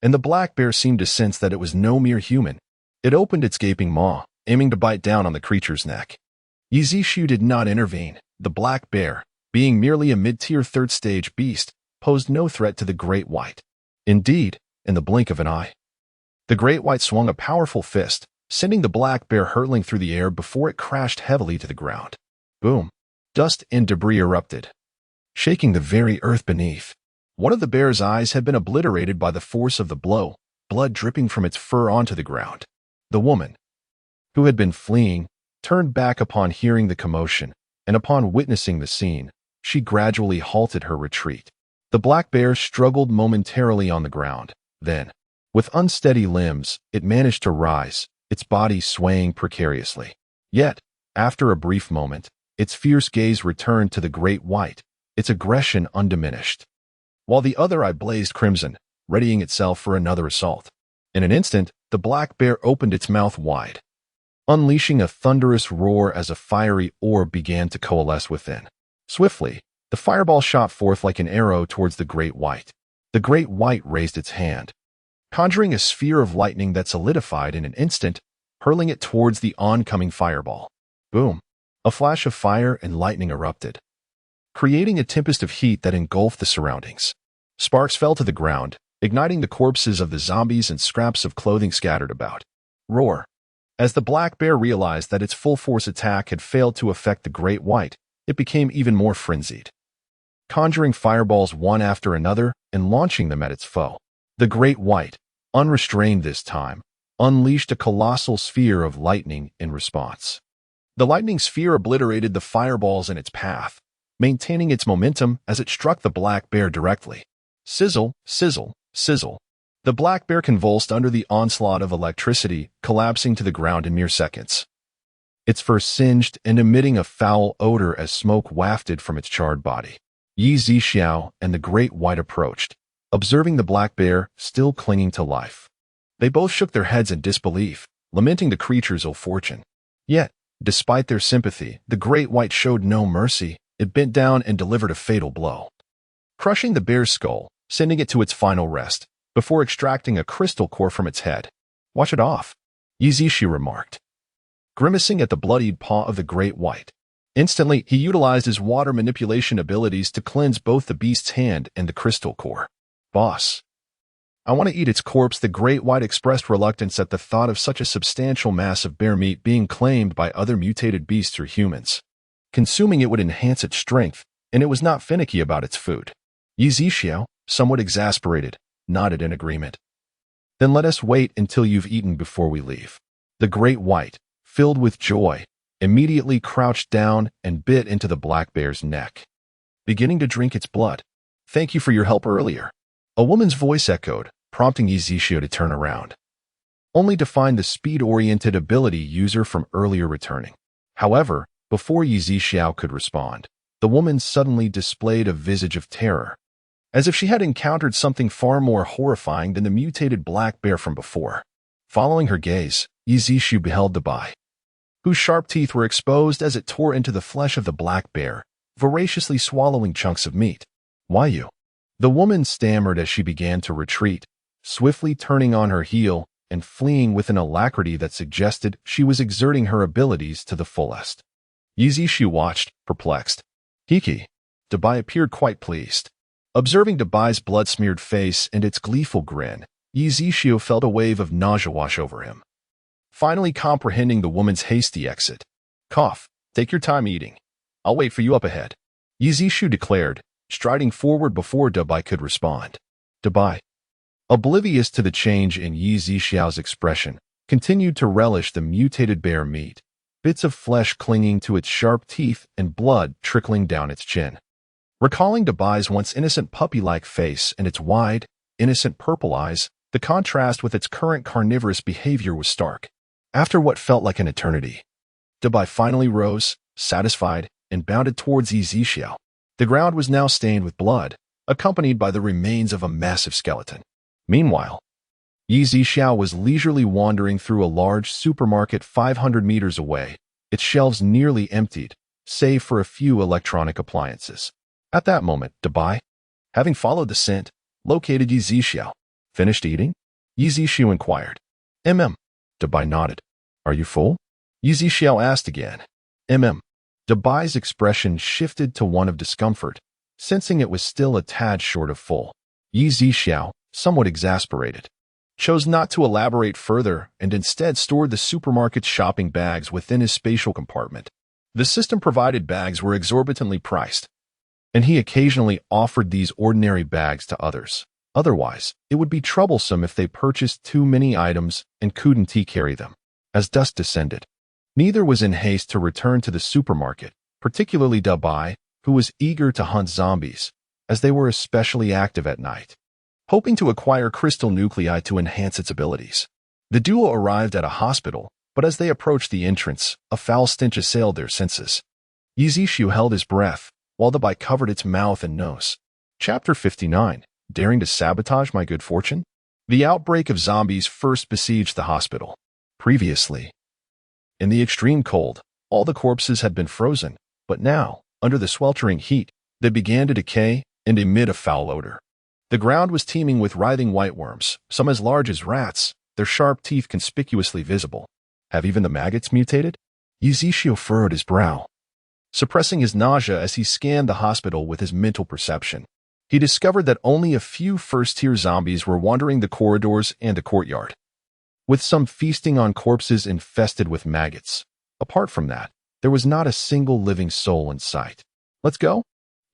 and the black bear seemed to sense that it was no mere human. It opened its gaping maw, aiming to bite down on the creature's neck. Yi Xiao did not intervene. The black bear, being merely a mid-tier third-stage beast, posed no threat to the great white. Indeed, in the blink of an eye, the great white swung a powerful fist, sending the black bear hurtling through the air before it crashed heavily to the ground. Boom! Dust and debris erupted, shaking the very earth beneath. One of the bear's eyes had been obliterated by the force of the blow, blood dripping from its fur onto the ground. The woman, who had been fleeing, turned back upon hearing the commotion, and upon witnessing the scene, she gradually halted her retreat. The black bear struggled momentarily on the ground. Then, with unsteady limbs, it managed to rise, its body swaying precariously. Yet, after a brief moment, its fierce gaze returned to the great white, its aggression undiminished, while the other eye blazed crimson, readying itself for another assault. In an instant, the black bear opened its mouth wide, unleashing a thunderous roar as a fiery orb began to coalesce within. Swiftly, the fireball shot forth like an arrow towards the great white. The great white raised its hand, conjuring a sphere of lightning that solidified in an instant, hurling it towards the oncoming fireball. Boom! A flash of fire and lightning erupted, creating a tempest of heat that engulfed the surroundings. Sparks fell to the ground, igniting the corpses of the zombies and scraps of clothing scattered about. Roar! As the black bear realized that its full-force attack had failed to affect the great white, it became even more frenzied, conjuring fireballs one after another and launching them at its foe. The great white, unrestrained this time, unleashed a colossal sphere of lightning in response. The lightning sphere obliterated the fireballs in its path, maintaining its momentum as it struck the black bear directly. Sizzle, sizzle, sizzle. The black bear convulsed under the onslaught of electricity, collapsing to the ground in mere seconds. Its fur singed and emitting a foul odor as smoke wafted from its charred body. Yi Xiao and the great white approached, observing the black bear still clinging to life. They both shook their heads in disbelief, lamenting the creature's ill fortune. Yet, despite their sympathy, the great white showed no mercy. It bent down and delivered a fatal blow, crushing the bear's skull, sending it to its final rest, before extracting a crystal core from its head. Wash it off, Yi Xiao remarked, grimacing at the bloodied paw of the great white. Instantly, he utilized his water manipulation abilities to cleanse both the beast's hand and the crystal core. Boss, I want to eat its corpse. The great white expressed reluctance at the thought of such a substantial mass of bear meat being claimed by other mutated beasts or humans. Consuming it would enhance its strength, and it was not finicky about its food. Yi Xiao, somewhat exasperated, nodded in agreement. Then let us wait until you've eaten before we leave. The great white, filled with joy, immediately crouched down and bit into the black bear's neck, beginning to drink its blood. Thank you for your help earlier. A woman's voice echoed, prompting Yi Xiao to turn around, only to find the speed-oriented ability user from earlier returning. However, before Yi Xiao could respond, the woman suddenly displayed a visage of terror, as if she had encountered something far more horrifying than the mutated black bear from before. Following her gaze, Yi Xiao beheld Dabai, whose sharp teeth were exposed as it tore into the flesh of the black bear, voraciously swallowing chunks of meat. "Why you?" the woman stammered as she began to retreat, swiftly turning on her heel and fleeing with an alacrity that suggested she was exerting her abilities to the fullest. Yizishu watched, perplexed. "Hiki." Dabai appeared quite pleased. Observing Dabai's blood-smeared face and its gleeful grin, Yizishu felt a wave of nausea wash over him. Finally comprehending the woman's hasty exit. "Cough, take your time eating. I'll wait for you up ahead," Yizishu declared, striding forward before Dabai could respond. Dabai, oblivious to the change in Yizishu's expression, continued to relish the mutated bear meat, bits of flesh clinging to its sharp teeth and blood trickling down its chin. Recalling Dabai's once innocent puppy-like face and its wide, innocent purple eyes, the contrast with its current carnivorous behavior was stark. After what felt like an eternity, Dabai finally rose, satisfied, and bounded towards Yizishu. The ground was now stained with blood, accompanied by the remains of a massive skeleton. Meanwhile, Yizishu was leisurely wandering through a large supermarket 500 meters away, its shelves nearly emptied, save for a few electronic appliances. At that moment, Dabai, having followed the scent, located Yizishu. "Finished eating?" Yizishu inquired. Dabai nodded. "Are you full?" Yizishu asked again. Dabai's expression shifted to one of discomfort, sensing it was still a tad short of full. Yizishu, somewhat exasperated, chose not to elaborate further and instead stored the supermarket's shopping bags within his spatial compartment. The system-provided bags were exorbitantly priced, and he occasionally offered these ordinary bags to others. Otherwise, it would be troublesome if they purchased too many items and couldn't carry them. As dusk descended, neither was in haste to return to the supermarket, particularly Dabai, who was eager to hunt zombies, as they were especially active at night, hoping to acquire crystal nuclei to enhance its abilities. The duo arrived at a hospital, but as they approached the entrance, a foul stench assailed their senses. Yizishu held his breath, while Dabai covered its mouth and nose. Chapter 59. Daring to sabotage my good fortune? The outbreak of zombies first besieged the hospital. Previously, in the extreme cold, all the corpses had been frozen, but now, under the sweltering heat, they began to decay and emit a foul odor. The ground was teeming with writhing white worms, some as large as rats, their sharp teeth conspicuously visible. Have even the maggots mutated? Yizishu furrowed his brow, suppressing his nausea as he scanned the hospital with his mental perception. He discovered that only a few first-tier zombies were wandering the corridors and the courtyard, with some feasting on corpses infested with maggots. Apart from that, there was not a single living soul in sight. "Let's go?"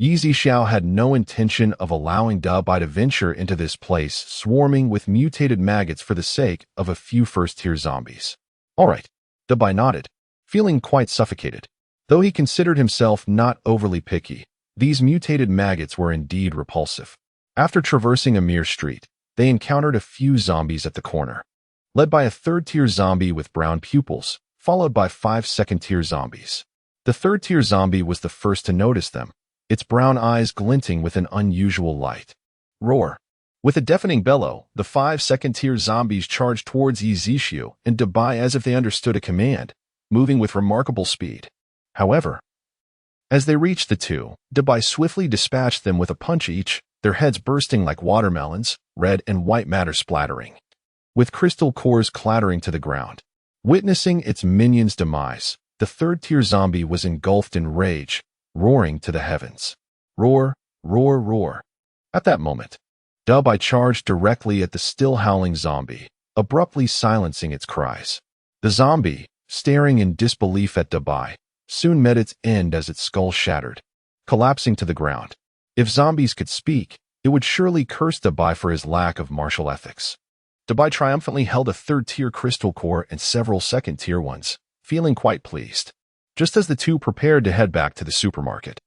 Yizishu had no intention of allowing Dabai to venture into this place swarming with mutated maggots for the sake of a few first-tier zombies. "All right," Dabai nodded, feeling quite suffocated. Though he considered himself not overly picky, these mutated maggots were indeed repulsive. After traversing a mere street, they encountered a few zombies at the corner, led by a third-tier zombie with brown pupils, followed by 5 second-tier zombies. The third-tier zombie was the first to notice them, its brown eyes glinting with an unusual light. Roar! With a deafening bellow, the 5 second-tier zombies charged towards Yizishu and Dabai as if they understood a command, moving with remarkable speed. However, as they reached the two, Dabai swiftly dispatched them with a punch each, their heads bursting like watermelons, red and white matter splattering, with crystal cores clattering to the ground. Witnessing its minion's demise, the third-tier zombie was engulfed in rage, roaring to the heavens. Roar, roar, roar. At that moment, Dabai charged directly at the still howling zombie, abruptly silencing its cries. The zombie, staring in disbelief at Dabai, soon met its end as its skull shattered, collapsing to the ground. If zombies could speak, it would surely curse Dabai for his lack of martial ethics. Dabai triumphantly held a third-tier crystal core and several second-tier ones, feeling quite pleased. Just as the two prepared to head back to the supermarket,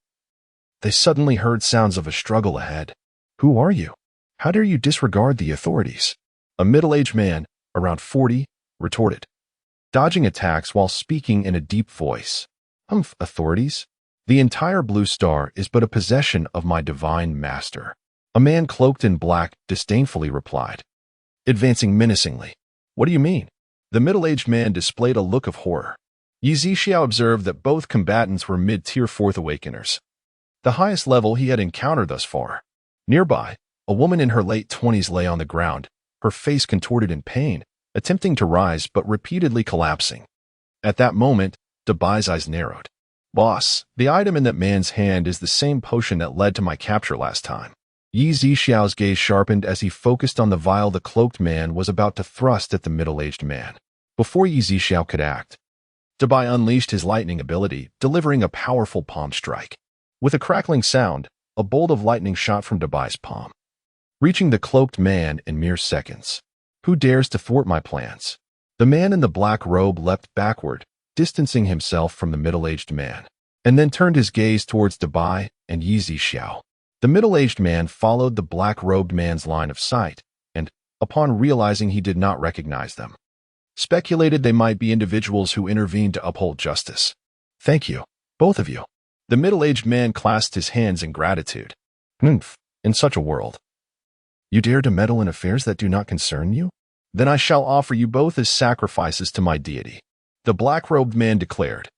they suddenly heard sounds of a struggle ahead. "Who are you? How dare you disregard the authorities?" A middle-aged man, around 40, retorted, dodging attacks while speaking in a deep voice. Authorities? The entire Blue Star is but a possession of my divine master," a man cloaked in black disdainfully replied, advancing menacingly. "What do you mean?" The middle-aged man displayed a look of horror. Yi Zixiao observed that both combatants were mid-tier 4th awakeners, the highest level he had encountered thus far. Nearby, a woman in her late 20s lay on the ground, her face contorted in pain, attempting to rise but repeatedly collapsing. At that moment, Dabai's eyes narrowed. Boss, the item in that man's hand is the same potion that led to my capture last time. Yi Zixiao's gaze sharpened as he focused on the vial the cloaked man was about to thrust at the middle-aged man. Before Yi Zixiao could act, Dabai unleashed his lightning ability, delivering a powerful palm strike. With a crackling sound, a bolt of lightning shot from Dabai's palm, reaching the cloaked man in mere seconds. Who dares to thwart my plans? The man in the black robe leapt backward, distancing himself from the middle-aged man, and then turned his gaze towards Dabai and Yi Zixiao. The middle-aged man followed the black-robed man's line of sight, and, upon realizing he did not recognize them, speculated they might be individuals who intervened to uphold justice. Thank you, both of you. The middle-aged man clasped his hands in gratitude. Nymph, in such a world, you dare to meddle in affairs that do not concern you? Then I shall offer you both as sacrifices to my deity, the black-robed man declared.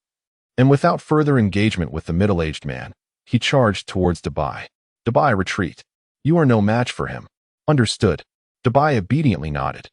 And without further engagement with the middle-aged man, he charged towards Dabai. Dabai, retreat. You are no match for him. Understood. Dabai obediently nodded.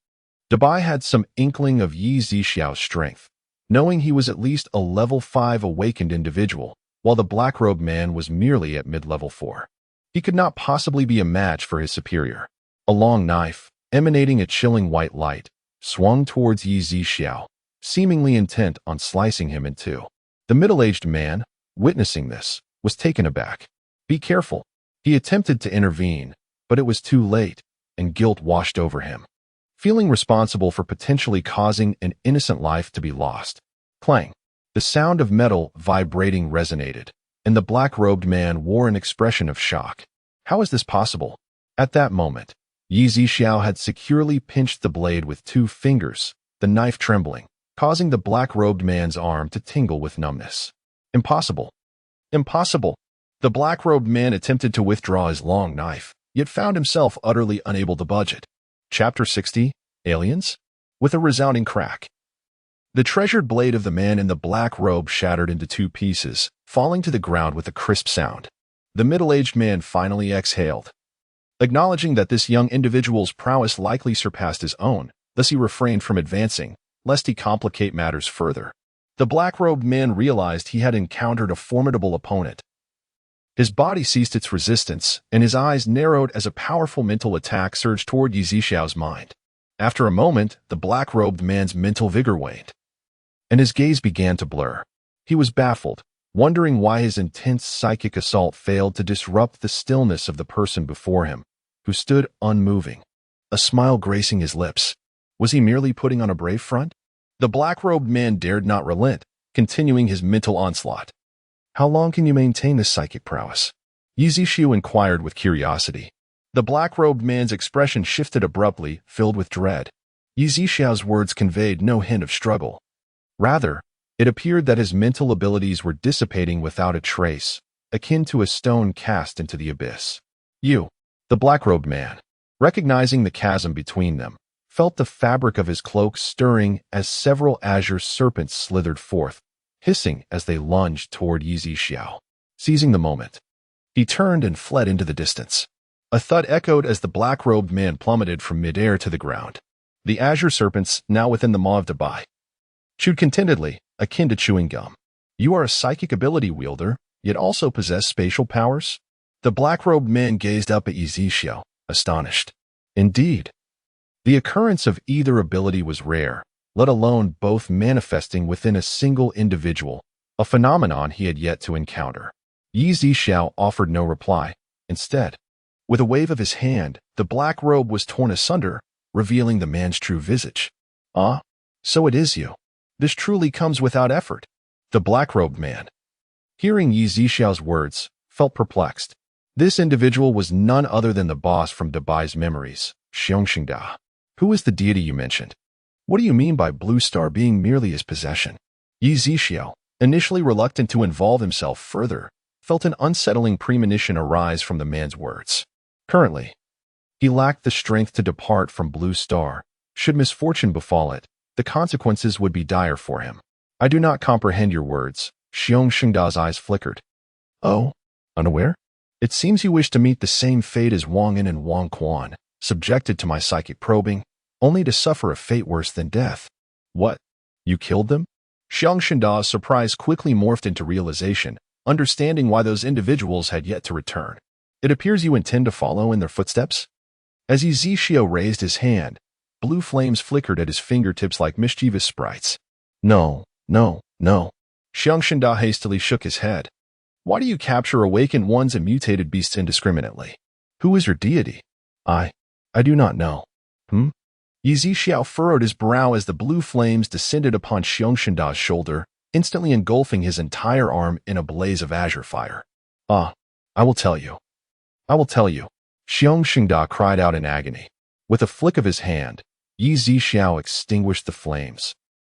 Dabai had some inkling of Yi Zixiao's strength, knowing he was at least a level 5 awakened individual, while the black-robed man was merely at mid-level 4. He could not possibly be a match for his superior. A long knife, emanating a chilling white light, swung towards Yi Zixiao, seemingly intent on slicing him in two. The middle-aged man, witnessing this, was taken aback. Be careful. He attempted to intervene, but it was too late, and guilt washed over him, feeling responsible for potentially causing an innocent life to be lost. Clang. The sound of metal vibrating resonated, and the black-robed man wore an expression of shock. How is this possible? At that moment, Yi Zixiao had securely pinched the blade with 2 fingers, the knife trembling, causing the black-robed man's arm to tingle with numbness. Impossible. Impossible. The black-robed man attempted to withdraw his long knife, yet found himself utterly unable to budge it. Chapter 60, Aliens? With a resounding crack, the treasured blade of the man in the black robe shattered into 2 pieces, falling to the ground with a crisp sound. The middle-aged man finally exhaled, acknowledging that this young individual's prowess likely surpassed his own. Thus he refrained from advancing, lest he complicate matters further. The black-robed man realized he had encountered a formidable opponent. His body ceased its resistance, and his eyes narrowed as a powerful mental attack surged toward Yi Zixiao's mind. After a moment, the black-robed man's mental vigor waned, and his gaze began to blur. He was baffled, wondering why his intense psychic assault failed to disrupt the stillness of the person before him, who stood unmoving, a smile gracing his lips. Was he merely putting on a brave front? The black-robed man dared not relent, continuing his mental onslaught. How long can you maintain this psychic prowess? Yi Zixiao inquired with curiosity. The black-robed man's expression shifted abruptly, filled with dread. Yi Zixiao's words conveyed no hint of struggle. Rather, it appeared that his mental abilities were dissipating without a trace, akin to a stone cast into the abyss. You, the black-robed man, recognizing the chasm between them, felt the fabric of his cloak stirring as several azure serpents slithered forth, hissing as they lunged toward Yi Zixiao. Seizing the moment, he turned and fled into the distance. A thud echoed as the black-robed man plummeted from midair to the ground. The azure serpents, now within the maw of Dabai, chewed contentedly, akin to chewing gum. You are a psychic ability wielder, yet also possess spatial powers? The black-robed man gazed up at Yi Zixiao, astonished. Indeed. The occurrence of either ability was rare, let alone both manifesting within a single individual, a phenomenon he had yet to encounter. Yi Zixiao offered no reply. Instead, with a wave of his hand, the black robe was torn asunder, revealing the man's true visage. Ah, so it is you. This truly comes without effort. The black-robed man, hearing Yi Zixiao's words, felt perplexed. This individual was none other than the boss from Dabai's memories, Xiongxingda. Who is the deity you mentioned? What do you mean by Blue Star being merely his possession? Yi Zixiao, initially reluctant to involve himself further, felt an unsettling premonition arise from the man's words. Currently, he lacked the strength to depart from Blue Star. Should misfortune befall it, the consequences would be dire for him. I do not comprehend your words. Xiong Shengda's eyes flickered. Oh, unaware? It seems you wish to meet the same fate as Wang Yin and Wang Quan, subjected to my psychic probing, only to suffer a fate worse than death. What? You killed them? Xiong Shengda's surprise quickly morphed into realization, understanding why those individuals had yet to return. It appears you intend to follow in their footsteps? As Yi Zixio raised his hand, blue flames flickered at his fingertips like mischievous sprites. No, no, no. Xiong Shengda hastily shook his head. Why do you capture awakened ones and mutated beasts indiscriminately? Who is your deity? I do not know. Yi Zixio furrowed his brow as the blue flames descended upon Xiong Shengda's shoulder, instantly engulfing his entire arm in a blaze of azure fire. I will tell you. I will tell you. Xiong Shengda cried out in agony. With a flick of his hand, Yi Zixio extinguished the flames,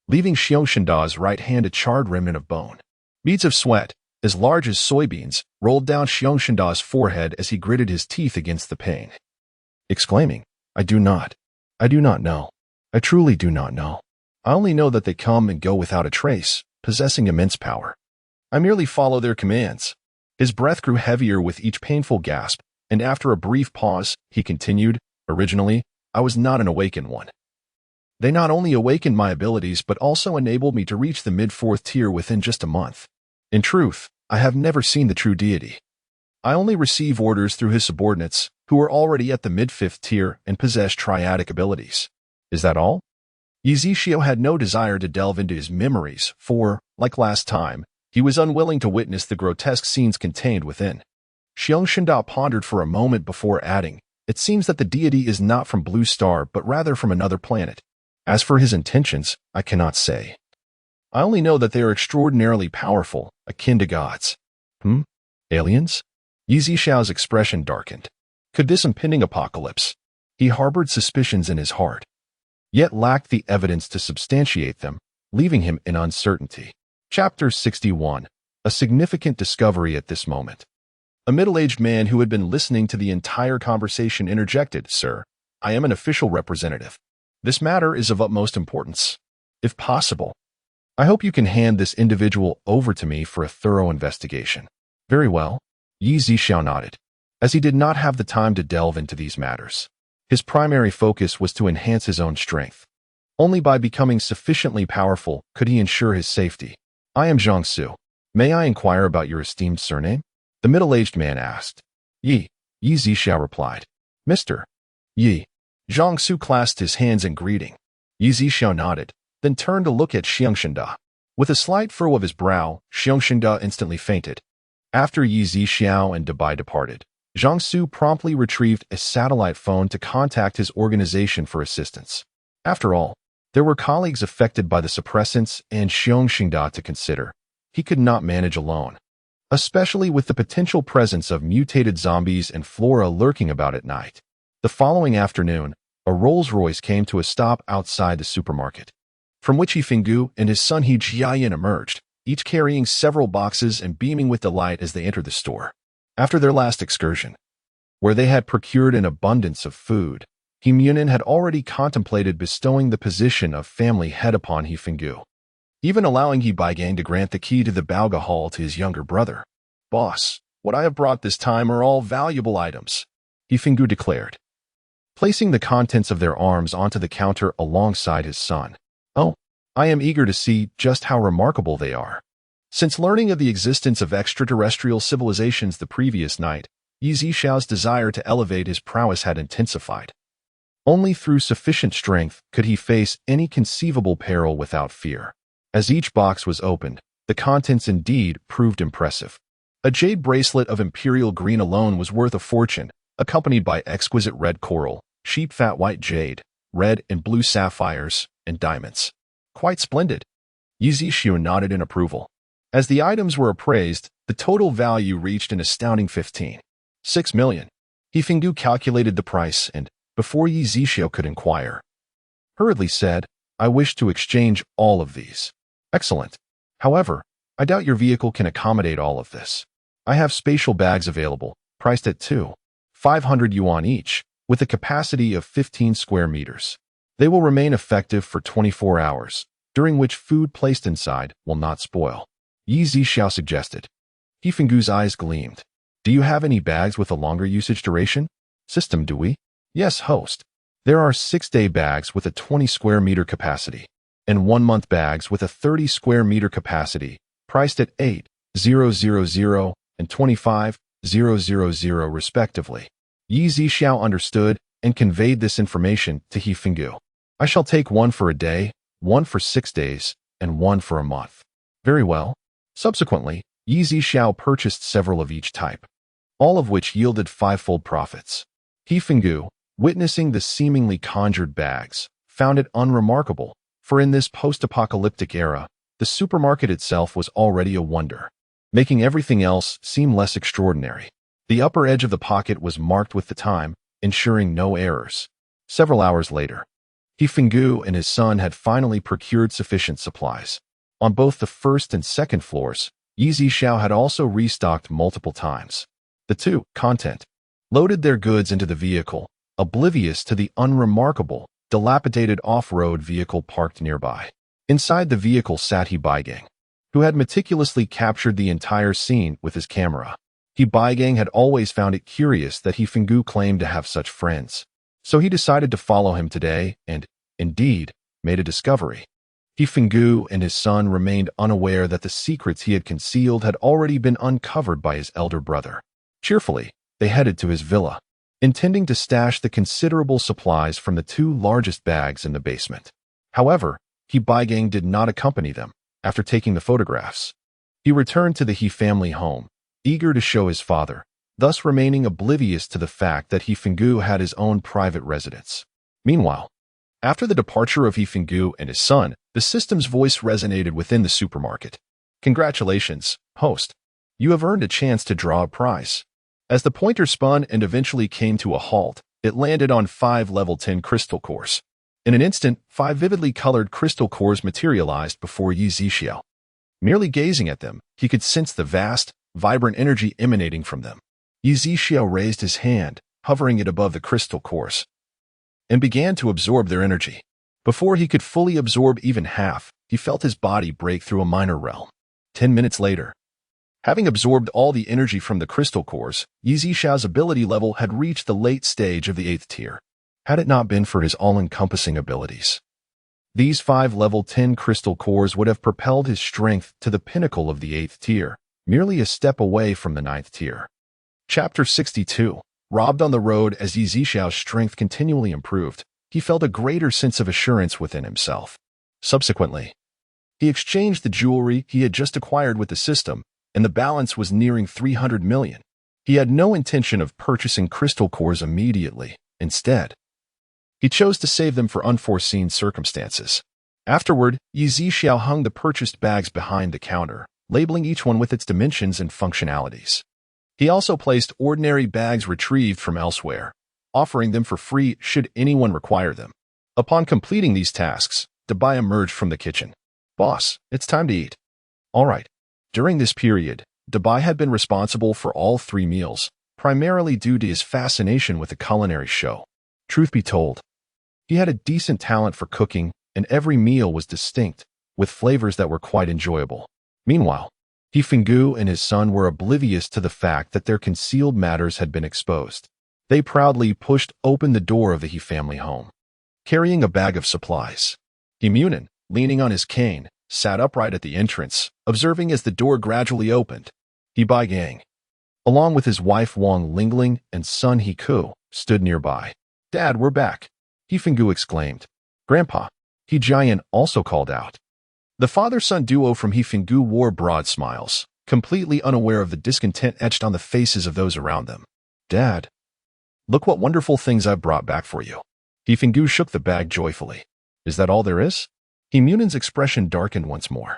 leaving Xiong Shengda's right hand a charred remnant of bone. Beads of sweat, as large as soybeans, rolled down Xiong Shengda's forehead as he gritted his teeth against the pain, exclaiming, I do not know. I truly do not know. I only know that they come and go without a trace, possessing immense power. I merely follow their commands. His breath grew heavier with each painful gasp, and after a brief pause, he continued, Originally, I was not an awakened one. They not only awakened my abilities but also enabled me to reach the mid-4th tier within just a month. In truth, I have never seen the true deity. I only receive orders through his subordinates, who are already at the mid-5th tier and possess triadic abilities. Is that all? Yi Zixio had no desire to delve into his memories, for, like last time, he was unwilling to witness the grotesque scenes contained within. Xiong Shengda pondered for a moment before adding, It seems that the deity is not from Blue Star but rather from another planet. As for his intentions, I cannot say. I only know that they are extraordinarily powerful, akin to gods. Aliens? Yi Zixio's expression darkened. Could this impending apocalypse? He harbored suspicions in his heart, yet lacked the evidence to substantiate them, leaving him in uncertainty. Chapter 61. A significant discovery at this moment. A middle-aged man who had been listening to the entire conversation interjected, Sir, I am an official representative. This matter is of utmost importance. If possible, I hope you can hand this individual over to me for a thorough investigation. Very well. Yi Zixio nodded, as he did not have the time to delve into these matters. His primary focus was to enhance his own strength. Only by becoming sufficiently powerful could he ensure his safety. I am Jiangsu. May I inquire about your esteemed surname? The middle-aged man asked. Yi Zixio replied. Mr. Yi. Jiangsu clasped his hands in greeting. Yi Zixio nodded, then turned to look at Xiong Shengda. With a slight furrow of his brow, Xiong Shengda instantly fainted. After Yi Zixio and Dabai departed, Jiangsu promptly retrieved a satellite phone to contact his organization for assistance. After all, there were colleagues affected by the suppressants and Xiong Shengda to consider. He could not manage alone, especially with the potential presence of mutated zombies and flora lurking about at night. The following afternoon, a Rolls-Royce came to a stop outside the supermarket, from which He Fenggu and his son He Jiayin emerged, each carrying several boxes and beaming with delight as they entered the store. After their last excursion, where they had procured an abundance of food, He Munin had already contemplated bestowing the position of family head upon He Fenggu, even allowing He Baigang to grant the key to the Baoga Hall to his younger brother. Boss, what I have brought this time are all valuable items, He Fenggu declared, placing the contents of their arms onto the counter alongside his son. Oh, I am eager to see just how remarkable they are. Since learning of the existence of extraterrestrial civilizations the previous night, Yi Zixio's desire to elevate his prowess had intensified. Only through sufficient strength could he face any conceivable peril without fear. As each box was opened, the contents indeed proved impressive. A jade bracelet of imperial green alone was worth a fortune, accompanied by exquisite red coral, sheep fat white jade, red and blue sapphires, and diamonds. Quite splendid. Yi Zixio nodded in approval. As the items were appraised, the total value reached an astounding 15.6 million. He Fenggu calculated the price and, before Yi Zixio could inquire, hurriedly said, I wish to exchange all of these. Excellent. However, I doubt your vehicle can accommodate all of this. I have spatial bags available, priced at 2,500 yuan each, with a capacity of 15 square meters. They will remain effective for 24 hours, during which food placed inside will not spoil. Yi Zixiao suggested. Hifingu's eyes gleamed. Do you have any bags with a longer usage duration? System, do we? Yes, host. There are 6-day bags with a 20 square meter capacity, and 1-month bags with a 30 square meter capacity, priced at 8,000 and 25,000 respectively. Yi Zixiao understood and conveyed this information to Hifingu. I shall take one for a day, one for 6 days, and one for a month. Very well. Subsequently, Yi Zixiao purchased several of each type, all of which yielded 5-fold profits. Hifingu, witnessing the seemingly conjured bags, found it unremarkable, for in this post-apocalyptic era, the supermarket itself was already a wonder, making everything else seem less extraordinary. The upper edge of the pocket was marked with the time, ensuring no errors. Several hours later, Hifingu and his son had finally procured sufficient supplies. On both the first and second floors, Yi Zixiao had also restocked multiple times. The two, content, loaded their goods into the vehicle, oblivious to the unremarkable, dilapidated off-road vehicle parked nearby. Inside the vehicle sat Baigang, who had meticulously captured the entire scene with his camera. Baigang had always found it curious that Hifingu claimed to have such friends, so he decided to follow him today and, indeed, made a discovery. Hifingu and his son remained unaware that the secrets he had concealed had already been uncovered by his elder brother. Cheerfully, they headed to his villa, intending to stash the considerable supplies from the 2 largest bags in the basement. However, Baigang did not accompany them. After taking the photographs, he returned to the He family home, eager to show his father, thus remaining oblivious to the fact that Hifingu had his own private residence. Meanwhile, after the departure of Hifingu and his son, the system's voice resonated within the supermarket. Congratulations, host. You have earned a chance to draw a prize. As the pointer spun and eventually came to a halt, it landed on 5 level 10 crystal cores. In an instant, 5 vividly colored crystal cores materialized before Yi Zixiao. Merely gazing at them, he could sense the vast, vibrant energy emanating from them. Yi Zixiao raised his hand, hovering it above the crystal cores, and began to absorb their energy. Before he could fully absorb even half, he felt his body break through a minor realm. 10 minutes later, having absorbed all the energy from the crystal cores, Yi Zixiao's ability level had reached the late stage of the 8th tier. Had it not been for his all-encompassing abilities, these 5 level 10 crystal cores would have propelled his strength to the pinnacle of the 8th tier, merely a step away from the 9th tier. Chapter 62. Robbed on the road. As Yi Zixiao's strength continually improved, he felt a greater sense of assurance within himself. Subsequently, he exchanged the jewelry he had just acquired with the system, and the balance was nearing 300 million. He had no intention of purchasing crystal cores immediately. Instead, he chose to save them for unforeseen circumstances. Afterward, Yi Zixiao hung the purchased bags behind the counter, labeling each one with its dimensions and functionalities. He also placed ordinary bags retrieved from elsewhere, offering them for free should anyone require them. Upon completing these tasks, Dabai emerged from the kitchen. Boss, it's time to eat. All right. During this period, Dabai had been responsible for all 3 meals, primarily due to his fascination with the culinary show. Truth be told, he had a decent talent for cooking, and every meal was distinct, with flavors that were quite enjoyable. Meanwhile, Hifingu and his son were oblivious to the fact that their concealed matters had been exposed. They proudly pushed open the door of the He family home, carrying a bag of supplies. Himunin, leaning on his cane, sat upright at the entrance, observing as the door gradually opened. Baigang, along with his wife Wang Lingling and son Hiku, stood nearby. Dad, we're back, Hifingu exclaimed. Grandpa, Jian also called out. The father-son duo from Hifingu wore broad smiles, completely unaware of the discontent etched on the faces of those around them. Dad, look what wonderful things I've brought back for you. Hifingu shook the bag joyfully. Is that all there is? Himunin's expression darkened once more.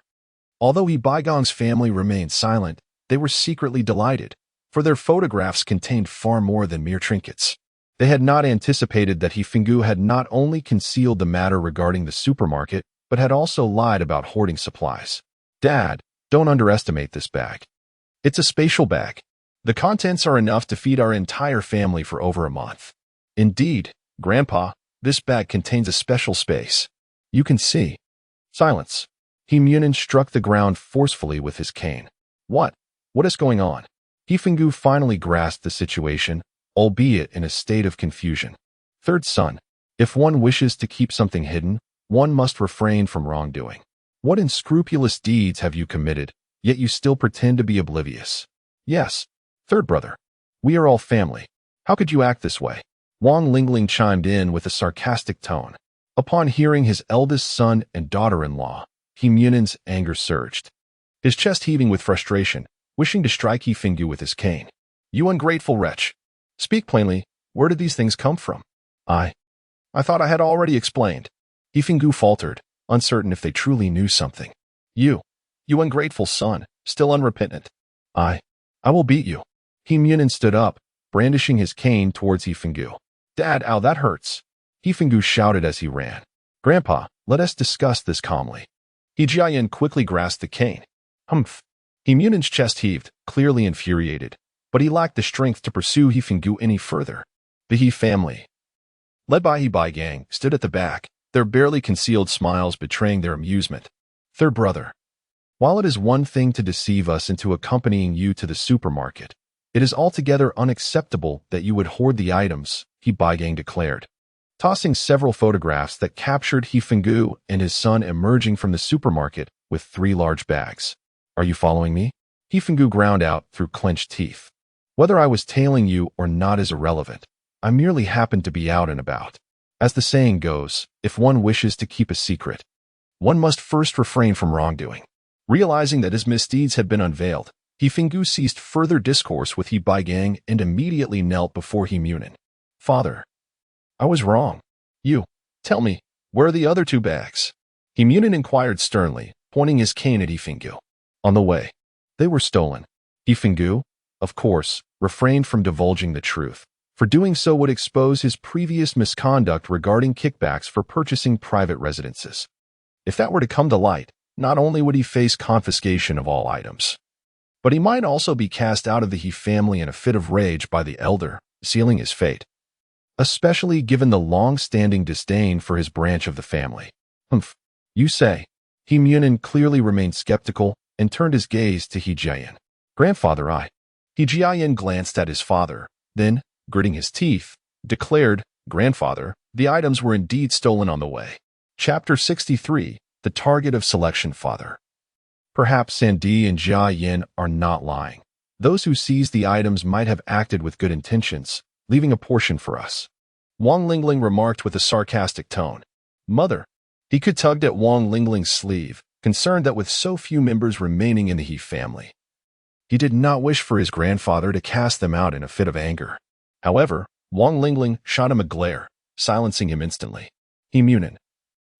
Although Baigang's family remained silent, they were secretly delighted, for their photographs contained far more than mere trinkets. They had not anticipated that Hifingu had not only concealed the matter regarding the supermarket, but had also lied about hoarding supplies. Dad, don't underestimate this bag. It's a spatial bag. The contents are enough to feed our entire family for over a month. Indeed, Grandpa, this bag contains a special space. You can see. Silence. He Munin struck the ground forcefully with his cane. What? What is going on? Hifingu finally grasped the situation, albeit in a state of confusion. Third son, if one wishes to keep something hidden, one must refrain from wrongdoing. What unscrupulous deeds have you committed, yet you still pretend to be oblivious? Yes, third brother. We are all family. How could you act this way? Wang Lingling chimed in with a sarcastic tone. Upon hearing his eldest son and daughter-in-law, He Munin's anger surged, his chest heaving with frustration, wishing to strike Hifingu with his cane. You ungrateful wretch! Speak plainly, where did these things come from? I thought I had already explained. Hifingu faltered, uncertain if they truly knew something. You ungrateful son, still unrepentant. I will beat you. He Munin stood up, brandishing his cane towards Hifingu. Dad, ow, that hurts. Hifingu shouted as he ran. Grandpa, let us discuss this calmly. He Jiayan quickly grasped the cane. Humph. He Munin's chest heaved, clearly infuriated, but he lacked the strength to pursue Hifingu any further. The He family, led by He Bai Gang, stood at the back, their barely concealed smiles betraying their amusement. Third brother, while it is one thing to deceive us into accompanying you to the supermarket, it is altogether unacceptable that you would hoard the items, He Bai Gang declared, tossing several photographs that captured Hifingu and his son emerging from the supermarket with 3 large bags. Are you following me? Hifingu ground out through clenched teeth. Whether I was tailing you or not is irrelevant. I merely happened to be out and about. As the saying goes, if one wishes to keep a secret, one must first refrain from wrongdoing. Realizing that his misdeeds had been unveiled, Hifingu ceased further discourse with He Bai Gang and immediately knelt before He Munin. Father, I was wrong. You, tell me, where are the other 2 bags? He Munin inquired sternly, pointing his cane at Hifingu. On the way. They were stolen. Hifingu, of course, refrained from divulging the truth, for doing so would expose his previous misconduct regarding kickbacks for purchasing private residences. If that were to come to light, not only would he face confiscation of all items, but he might also be cast out of the He family in a fit of rage by the elder, sealing his fate. Especially given the long-standing disdain for his branch of the family. Humph, you say. He Munin clearly remained skeptical and turned his gaze to He Jiayan. Grandfather, He Jiayan glanced at his father, then, gritting his teeth, declared, Grandfather, the items were indeed stolen on the way. Chapter 63, The Target of Selection Father. Perhaps Sandy and Jia Yin are not lying. Those who seized the items might have acted with good intentions, leaving a portion for us. Wang Lingling remarked with a sarcastic tone. Mother. He could tugged at Wang Lingling's sleeve, concerned that with so few members remaining in the He family, he did not wish for his grandfather to cast them out in a fit of anger. However, Wang Lingling shot him a glare, silencing him instantly. He Munin,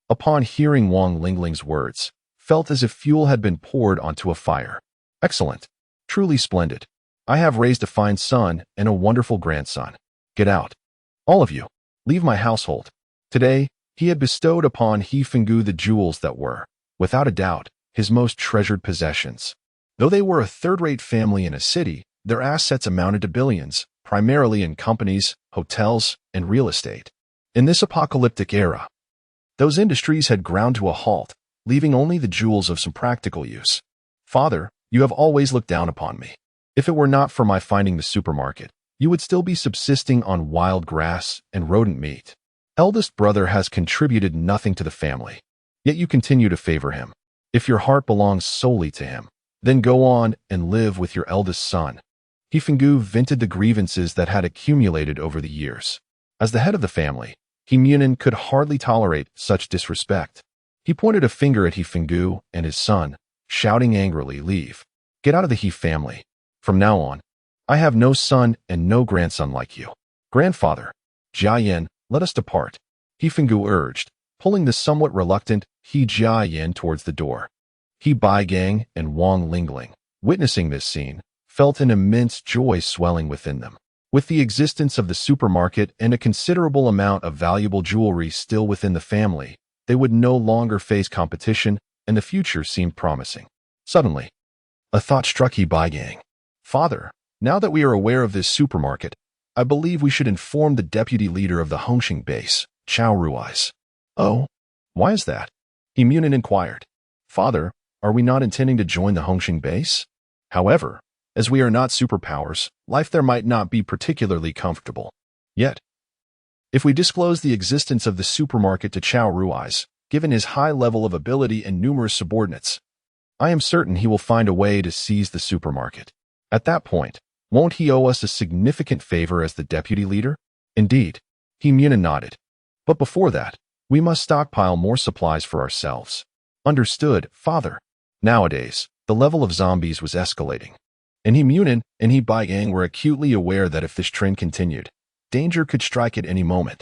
upon hearing Wang Lingling's words, felt as if fuel had been poured onto a fire. Excellent. Truly splendid. I have raised a fine son and a wonderful grandson. Get out. All of you. Leave my household. Today, he had bestowed upon Hifingu the jewels that were, without a doubt, his most treasured possessions. Though they were a third-rate family in a city, their assets amounted to billions, primarily in companies, hotels, and real estate. In this apocalyptic era, those industries had ground to a halt, leaving only the jewels of some practical use. Father, you have always looked down upon me. If it were not for my finding the supermarket, you would still be subsisting on wild grass and rodent meat. Eldest brother has contributed nothing to the family, yet you continue to favor him. If your heart belongs solely to him, then go on and live with your eldest son. Hifingu vented the grievances that had accumulated over the years. As the head of the family, He Munin could hardly tolerate such disrespect. He pointed a finger at Hifingu and his son, shouting angrily, Leave. Get out of the He family. From now on, I have no son and no grandson like you. Grandfather, Jiayan, let us depart. Hifingu urged, pulling the somewhat reluctant He Jiayan towards the door. He Bai Gang and Wang Lingling, witnessing this scene, felt an immense joy swelling within them. With the existence of the supermarket and a considerable amount of valuable jewelry still within the family, they would no longer face competition, and the future seemed promising. Suddenly, a thought struck He Bai Gang. Father, now that we are aware of this supermarket, I believe we should inform the deputy leader of the Hongqing base, Chao Rui's. Oh, why is that? Munin inquired. Father, are we not intending to join the Hongxing base? However, as we are not superpowers, life there might not be particularly comfortable. Yet, if we disclose the existence of the supermarket to Chao Rui's, given his high level of ability and numerous subordinates, I am certain he will find a way to seize the supermarket. At that point, won't he owe us a significant favor as the deputy leader? Indeed, Munin nodded. But before that, we must stockpile more supplies for ourselves. Understood, Father. Nowadays, the level of zombies was escalating. And Munin and Bai Yang were acutely aware that if this trend continued, danger could strike at any moment.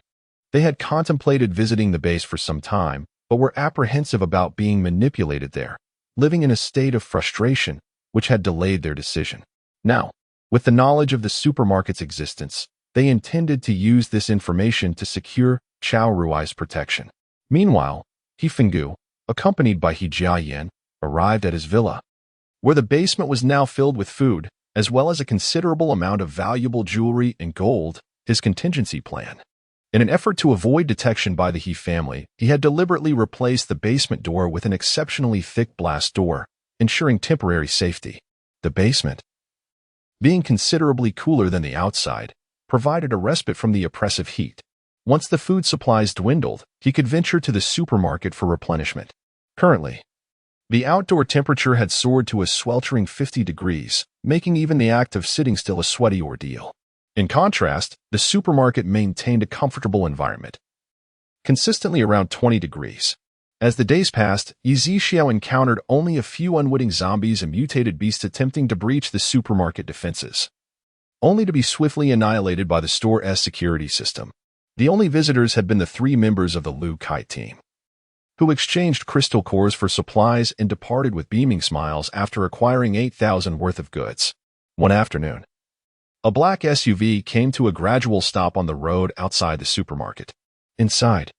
They had contemplated visiting the base for some time, but were apprehensive about being manipulated there, living in a state of frustration, which had delayed their decision. Now, with the knowledge of the supermarket's existence, they intended to use this information to secure Chao Rui's protection. Meanwhile, He Fenggu, accompanied by He Jiayan, arrived at his villa, where the basement was now filled with food, as well as a considerable amount of valuable jewelry and gold, his contingency plan. In an effort to avoid detection by the He family, he had deliberately replaced the basement door with an exceptionally thick blast door, ensuring temporary safety. The basement, being considerably cooler than the outside, provided a respite from the oppressive heat. Once the food supplies dwindled, he could venture to the supermarket for replenishment. Currently, the outdoor temperature had soared to a sweltering 50 degrees, making even the act of sitting still a sweaty ordeal. In contrast, the supermarket maintained a comfortable environment, consistently around 20 degrees. As the days passed, Xiao encountered only a few unwitting zombies and mutated beasts attempting to breach the supermarket defenses, only to be swiftly annihilated by the store's security system. The only visitors had been the 3 members of the Lu Kai team, who exchanged crystal cores for supplies and departed with beaming smiles after acquiring 8,000 worth of goods. One afternoon, a black SUV came to a gradual stop on the road outside the supermarket. Inside,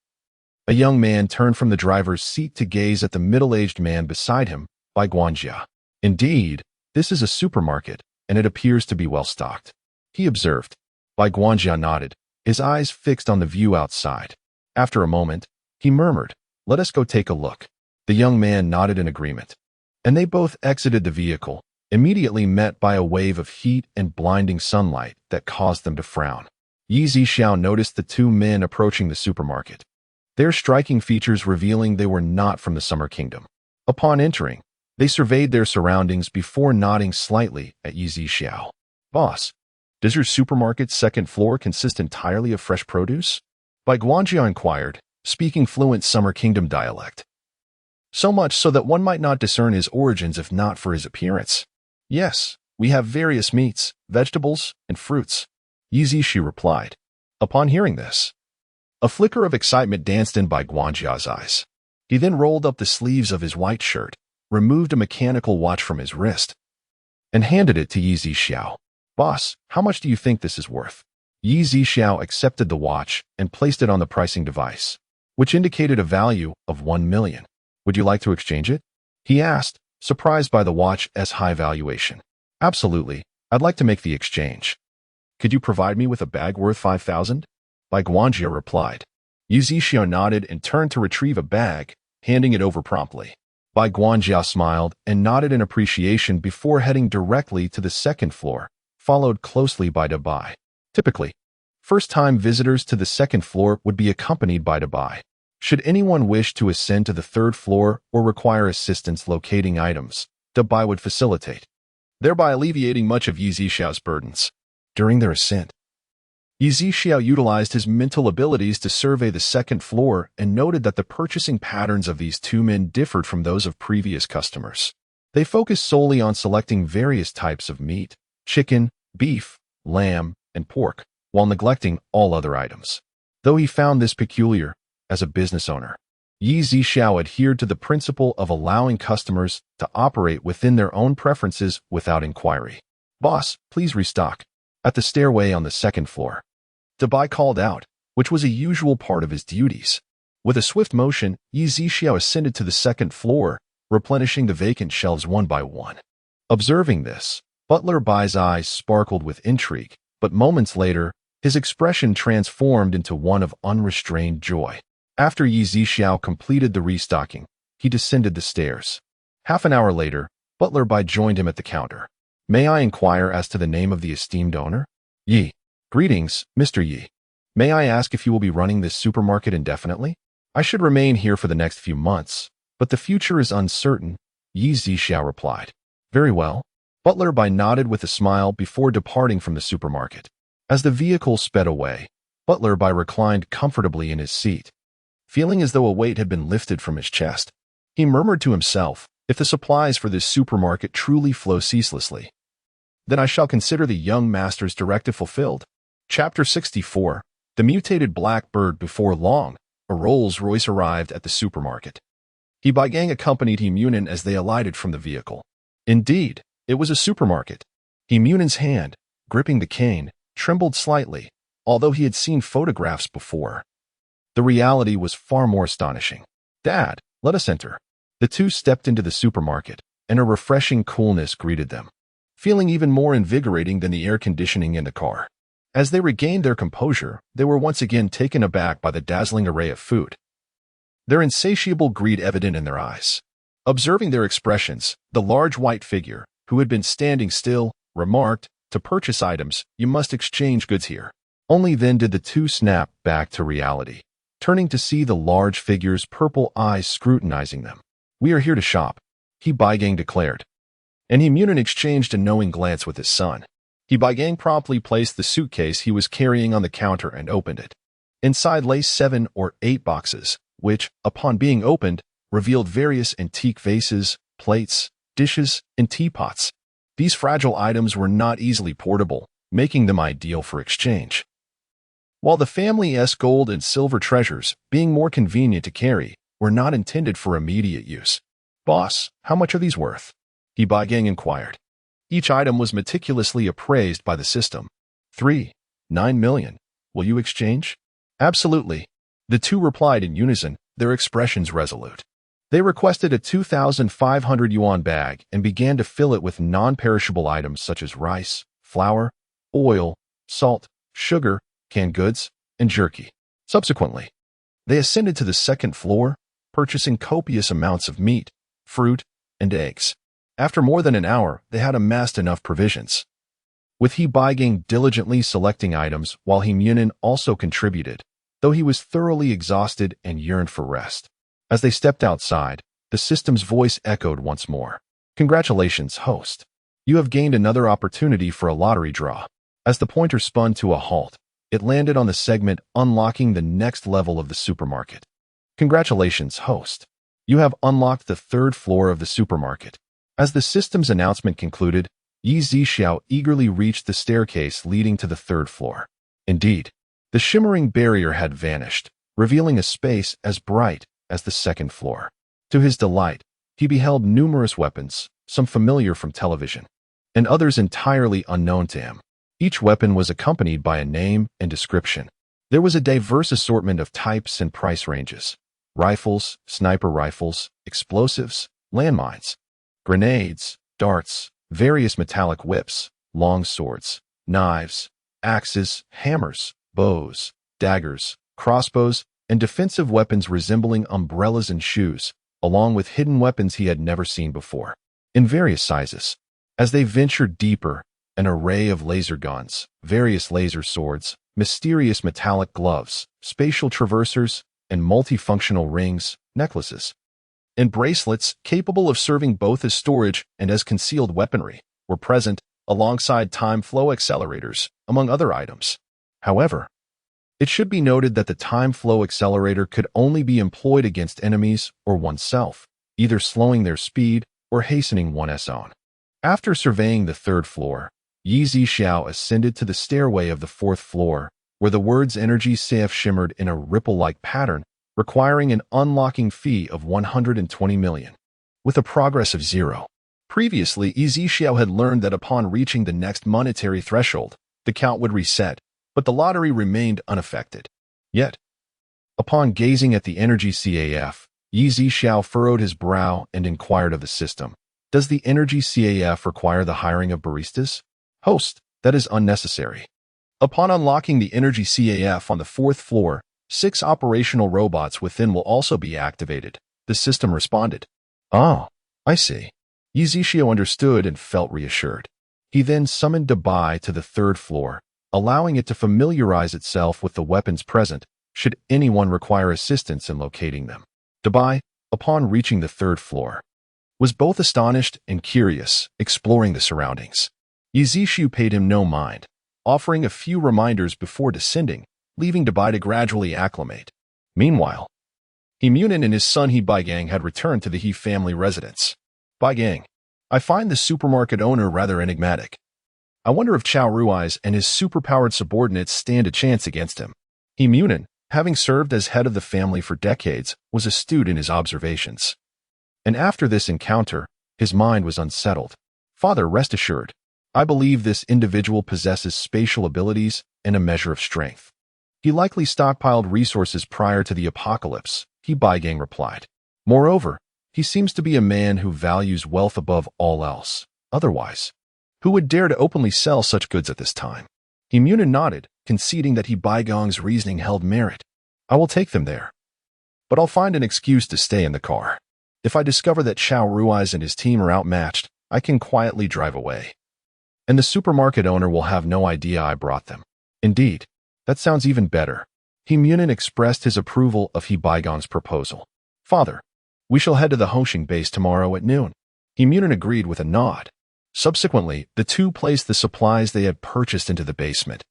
a young man turned from the driver's seat to gaze at the middle-aged man beside him, Bai Guanjia. Indeed, this is a supermarket, and it appears to be well-stocked, he observed. Bai Guanjia nodded, his eyes fixed on the view outside. After a moment, he murmured, "Let us go take a look." The young man nodded in agreement, and they both exited the vehicle, immediately met by a wave of heat and blinding sunlight that caused them to frown. Yi Zixiao noticed the 2 men approaching the supermarket, their striking features revealing they were not from the Summer Kingdom. Upon entering, they surveyed their surroundings before nodding slightly at Yi Zixiao. "Boss, does your supermarket's 2nd floor consist entirely of fresh produce?" Bai Guanjia inquired, speaking fluent Summer Kingdom dialect. So much so that one might not discern his origins if not for his appearance. "Yes, we have various meats, vegetables, and fruits," Yi Zixiao replied. Upon hearing this, a flicker of excitement danced in Bai Guanjia's eyes. He then rolled up the sleeves of his white shirt, removed a mechanical watch from his wrist, and handed it to Yi Zixiao. "Boss, how much do you think this is worth?" Yi Zixiao accepted the watch and placed it on the pricing device, which indicated a value of 1 million. "Would you like to exchange it?" he asked, surprised by the watch's high valuation. "Absolutely, I'd like to make the exchange." "Could you provide me with a bag worth 5,000? Bai Guanjia replied. Yi Zixiao nodded and turned to retrieve a bag, handing it over promptly. Bai Guanjia smiled and nodded in appreciation before heading directly to the 2nd floor, followed closely by Dabai. Typically, first-time visitors to the 2nd floor would be accompanied by Dabai. Should anyone wish to ascend to the 3rd floor or require assistance locating items, Dabai would facilitate, thereby alleviating much of Yi Zixiao's burdens. During their ascent, Yi Zixiao utilized his mental abilities to survey the 2nd floor and noted that the purchasing patterns of these 2 men differed from those of previous customers. They focused solely on selecting various types of meat, chicken, beef, lamb, and pork, while neglecting all other items. Though he found this peculiar, as a business owner, Yi Zixiao adhered to the principle of allowing customers to operate within their own preferences without inquiry. "Boss, please restock." At the stairway on the 2nd floor, Dabai called out, which was a usual part of his duties. With a swift motion, Yi Zixiao ascended to the 2nd floor, replenishing the vacant shelves one by one. Observing this, Butler Bai's eyes sparkled with intrigue, but moments later, his expression transformed into one of unrestrained joy. After Yi Zixiao completed the restocking, he descended the stairs. Half an hour later, Butler Bai joined him at the counter. May I inquire as to the name of the esteemed owner? Yi. Greetings, Mr. Yi. May I ask if you will be running this supermarket indefinitely? I should remain here for the next few months, but the future is uncertain, Yi Zixiao replied. Very well. Butler Bai nodded with a smile before departing from the supermarket. As the vehicle sped away, Butler Bai reclined comfortably in his seat. Feeling as though a weight had been lifted from his chest, he murmured to himself, if the supplies for this supermarket truly flow ceaselessly, then I shall consider the young master's directive fulfilled. Chapter 64. The mutated black bird. Before long, a Rolls-Royce arrived at the supermarket. He Gang accompanied He Munin as they alighted from the vehicle. Indeed, it was a supermarket. He Munin's hand, gripping the cane, trembled slightly, although he had seen photographs before. The reality was far more astonishing. Dad, let us enter. The two stepped into the supermarket, and a refreshing coolness greeted them, feeling even more invigorating than the air conditioning in the car. As they regained their composure, they were once again taken aback by the dazzling array of food, their insatiable greed evident in their eyes. Observing their expressions, the large white figure, who had been standing still, remarked, to purchase items, you must exchange goods here. Only then did the two snap back to reality, turning to see the large figure's purple eyes scrutinizing them. We are here to shop, He Gang declared. And He Munin exchanged a knowing glance with his son. He Gang promptly placed the suitcase he was carrying on the counter and opened it. Inside lay 7 or 8 boxes, which, upon being opened, revealed various antique vases, plates, dishes, and teapots. These fragile items were not easily portable, making them ideal for exchange. While the family's gold and silver treasures, being more convenient to carry, were not intended for immediate use. Boss, how much are these worth? He Gang inquired. Each item was meticulously appraised by the system. 9 million. Will you exchange? Absolutely. The two replied in unison, their expressions resolute. They requested a 2,500 yuan bag and began to fill it with non-perishable items such as rice, flour, oil, salt, sugar, canned goods, and jerky. Subsequently, they ascended to the second floor, purchasing copious amounts of meat, fruit, and eggs. After more than an hour, they had amassed enough provisions. With He Gang diligently selecting items while He Munin also contributed, though he was thoroughly exhausted and yearned for rest. As they stepped outside, the system's voice echoed once more. Congratulations, host. You have gained another opportunity for a lottery draw. As the pointer spun to a halt, it landed on the segment unlocking the next level of the supermarket. Congratulations, host. You have unlocked the 3rd floor of the supermarket. As the system's announcement concluded, Yi Zixiao eagerly reached the staircase leading to the 3rd floor. Indeed, the shimmering barrier had vanished, revealing a space as bright as the 2nd floor. To his delight, he beheld numerous weapons, some familiar from television, and others entirely unknown to him. Each weapon was accompanied by a name and description. There was a diverse assortment of types and price ranges: rifles, sniper rifles, explosives, landmines, grenades, darts, various metallic whips, long swords, knives, axes, hammers, bows, daggers, crossbows, and defensive weapons resembling umbrellas and shoes, along with hidden weapons he had never seen before, in various sizes. As they ventured deeper, an array of laser guns, various laser swords, mysterious metallic gloves, spatial traversers, and multifunctional rings, necklaces, and bracelets capable of serving both as storage and as concealed weaponry were present, alongside time flow accelerators, among other items. However, it should be noted that the time flow accelerator could only be employed against enemies or oneself, either slowing their speed or hastening one's own. After surveying the 3rd floor, Yi Zixiao ascended to the stairway of the 4th floor, where the words energy safe shimmered in a ripple-like pattern, requiring an unlocking fee of 120 million, with a progress of 0. Previously, Yi Zixiao had learned that upon reaching the next monetary threshold, the count would reset, but the lottery remained unaffected. Yet, upon gazing at the energy CAF, Yi Zixiao furrowed his brow and inquired of the system, does the energy CAF require the hiring of baristas? Host, that is unnecessary. Upon unlocking the energy CAF on the 4th floor, 6 operational robots within will also be activated, the system responded. Oh, I see. Yuzishio understood and felt reassured. He then summoned Dabai to the third floor, allowing it to familiarize itself with the weapons present should anyone require assistance in locating them. Dabai, upon reaching the third floor, was both astonished and curious, exploring the surroundings. Yuzishio paid him no mind, offering a few reminders before descending, leaving Dabai to gradually acclimate. Meanwhile, Himyunin and his son Hibaigang had returned to the He family residence. Baigang, I find the supermarket owner rather enigmatic. I wonder if Chao Rui's and his superpowered subordinates stand a chance against him. Himyunin, having served as head of the family for decades, was astute in his observations. And after this encounter, his mind was unsettled. Father, rest assured, I believe this individual possesses spatial abilities and a measure of strength. He likely stockpiled resources prior to the apocalypse, Hibaigang replied. Moreover, he seems to be a man who values wealth above all else. Otherwise, who would dare to openly sell such goods at this time? Himyunin nodded, conceding that Hibaigang's reasoning held merit. I will take them there. But I'll find an excuse to stay in the car. If I discover that Chao Rui's and his team are outmatched, I can quietly drive away. And the supermarket owner will have no idea I brought them. Indeed, that sounds even better. Himyunin expressed his approval of Hibaigang's proposal. Father, we shall head to the Hongxing base tomorrow at noon. Himyunin agreed with a nod. Subsequently, the two placed the supplies they had purchased into the basement.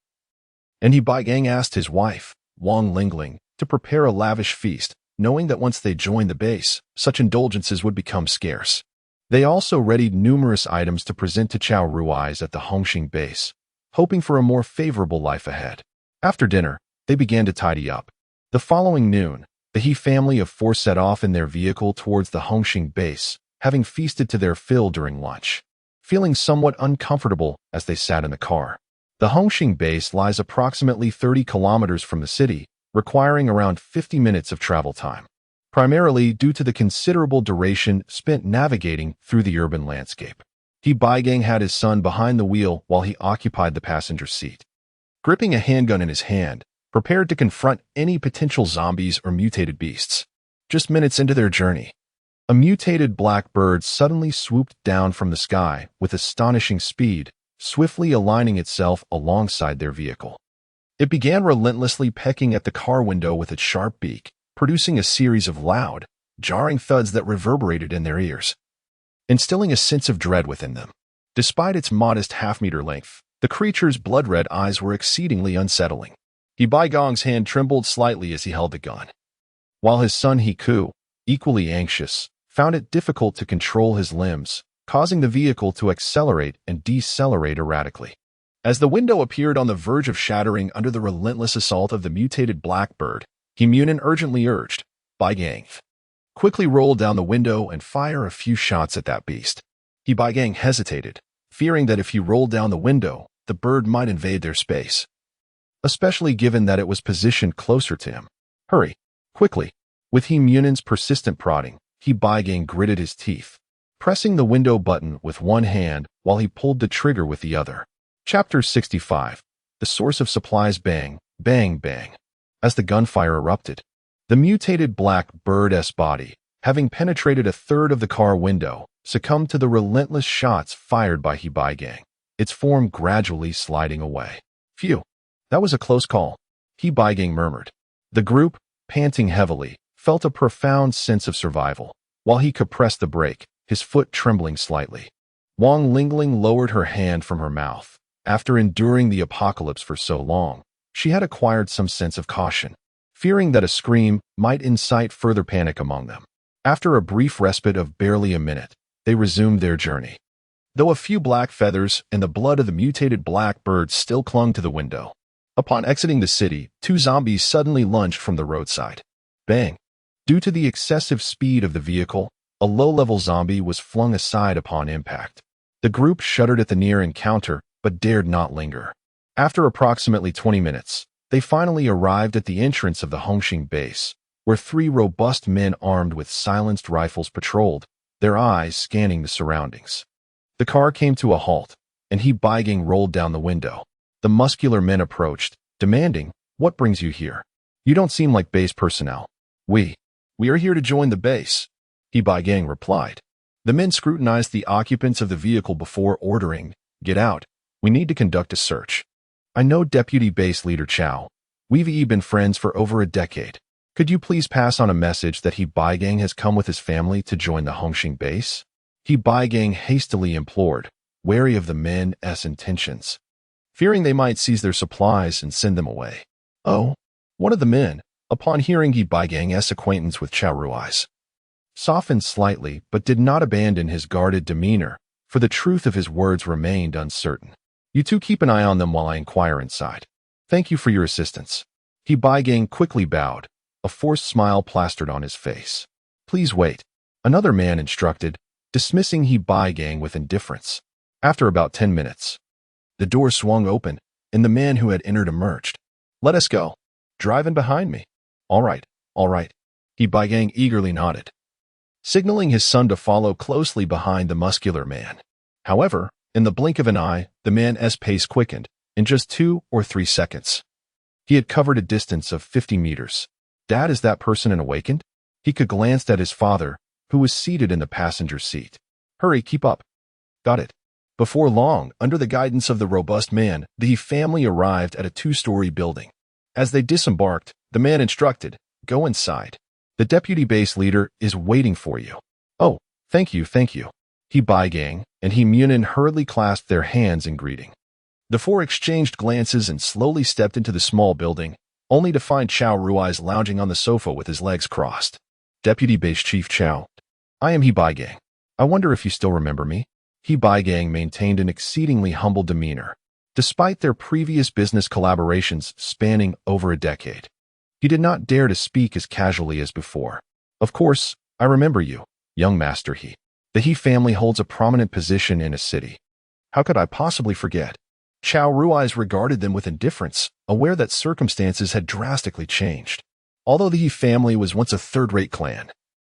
And Hibaigang asked his wife, Wang Lingling, to prepare a lavish feast, knowing that once they joined the base, such indulgences would become scarce. They also readied numerous items to present to Chao Rui's at the Hongxing base, hoping for a more favorable life ahead. After dinner, they began to tidy up. The following noon, the He family of four set off in their vehicle towards the Hongxing base, having feasted to their fill during lunch. Feeling somewhat uncomfortable as they sat in the car. The Hongxing base lies approximately 30 kilometers from the city, requiring around 50 minutes of travel time, primarily due to the considerable duration spent navigating through the urban landscape. Hibaigang had his son behind the wheel while he occupied the passenger seat. Gripping a handgun in his hand, prepared to confront any potential zombies or mutated beasts. Just minutes into their journey, a mutated black bird suddenly swooped down from the sky with astonishing speed, swiftly aligning itself alongside their vehicle. It began relentlessly pecking at the car window with its sharp beak, producing a series of loud, jarring thuds that reverberated in their ears, instilling a sense of dread within them. Despite its modest half-meter length, the creature's blood-red eyes were exceedingly unsettling. Hibaigang's hand trembled slightly as he held the gun, while his son Hiku, equally anxious, found it difficult to control his limbs, causing the vehicle to accelerate and decelerate erratically. As the window appeared on the verge of shattering under the relentless assault of the mutated blackbird, Himyunin urgently urged, Baigang, quickly roll down the window and fire a few shots at that beast. Hibaigang hesitated, fearing that if he rolled down the window, the bird might invade their space, especially given that it was positioned closer to him. Hurry, quickly. With Himyunin's persistent prodding, Hibaigang gritted his teeth, pressing the window button with one hand while he pulled the trigger with the other. Chapter 65. The source of supplies. Bang, bang, bang. As the gunfire erupted, the mutated black bird's body, having penetrated a third of the car window, succumbed to the relentless shots fired by Hibaigang, its form gradually sliding away. Phew, that was a close call, Hibaigang murmured. The group, panting heavily, felt a profound sense of survival, while he compressed the brake, his foot trembling slightly. Wang Lingling lowered her hand from her mouth. After enduring the apocalypse for so long, she had acquired some sense of caution, fearing that a scream might incite further panic among them. After a brief respite of barely a minute, they resumed their journey. Though a few black feathers and the blood of the mutated blackbird still clung to the window. Upon exiting the city, two zombies suddenly lunged from the roadside. Bang! Due to the excessive speed of the vehicle, a low-level zombie was flung aside upon impact. The group shuddered at the near encounter, but dared not linger. After approximately 20 minutes, they finally arrived at the entrance of the Hongxing base, where three robust men armed with silenced rifles patrolled, their eyes scanning the surroundings. The car came to a halt, and Hibaigang rolled down the window. The muscular men approached, demanding, "What brings you here? You don't seem like base personnel." We We are here to join the base, He Baigang replied. The men scrutinized the occupants of the vehicle before ordering, "Get out. We need to conduct a search." "I know Deputy Base Leader Chow. We've been friends for over a decade. Could you please pass on a message that He Baigang has come with his family to join the Hongxing base?" He Baigang hastily implored, wary of the men's intentions, fearing they might seize their supplies and send them away. "Oh," one of the men, upon hearing He Baigang's acquaintance with Chow Rui's, softened slightly but did not abandon his guarded demeanor, for the truth of his words remained uncertain. "You two keep an eye on them while I inquire inside. Thank you for your assistance." He Baigang quickly bowed, a forced smile plastered on his face. "Please wait," another man instructed, dismissing He Baigang with indifference. After about 10 minutes, the door swung open, and the man who had entered emerged. "Let us go. Drive in behind me." All right. He Baigang eagerly nodded, signaling his son to follow closely behind the muscular man. However, in the blink of an eye, the man's pace quickened. In just 2 or 3 seconds, he had covered a distance of 50 meters. "Dad, is that person awakened?" He glanced at his father, who was seated in the passenger seat. "Hurry, keep up." "Got it." Before long, under the guidance of the robust man, the family arrived at a 2-story building. As they disembarked, the man instructed, "Go inside. The deputy base leader is waiting for you." "Oh, thank you. He Baigang and He Munin hurriedly clasped their hands in greeting. The four exchanged glances and slowly stepped into the small building, only to find Chow Rui's lounging on the sofa with his legs crossed. "Deputy Base Chief Chow. I am He Baigang. I wonder if you still remember me?" He Baigang maintained an exceedingly humble demeanor, despite their previous business collaborations spanning over a decade. He did not dare to speak as casually as before. "Of course, I remember you, young master He. The He family holds a prominent position in a city. How could I possibly forget?" Chow Rui's regarded them with indifference, aware that circumstances had drastically changed. Although the He family was once a third-rate clan,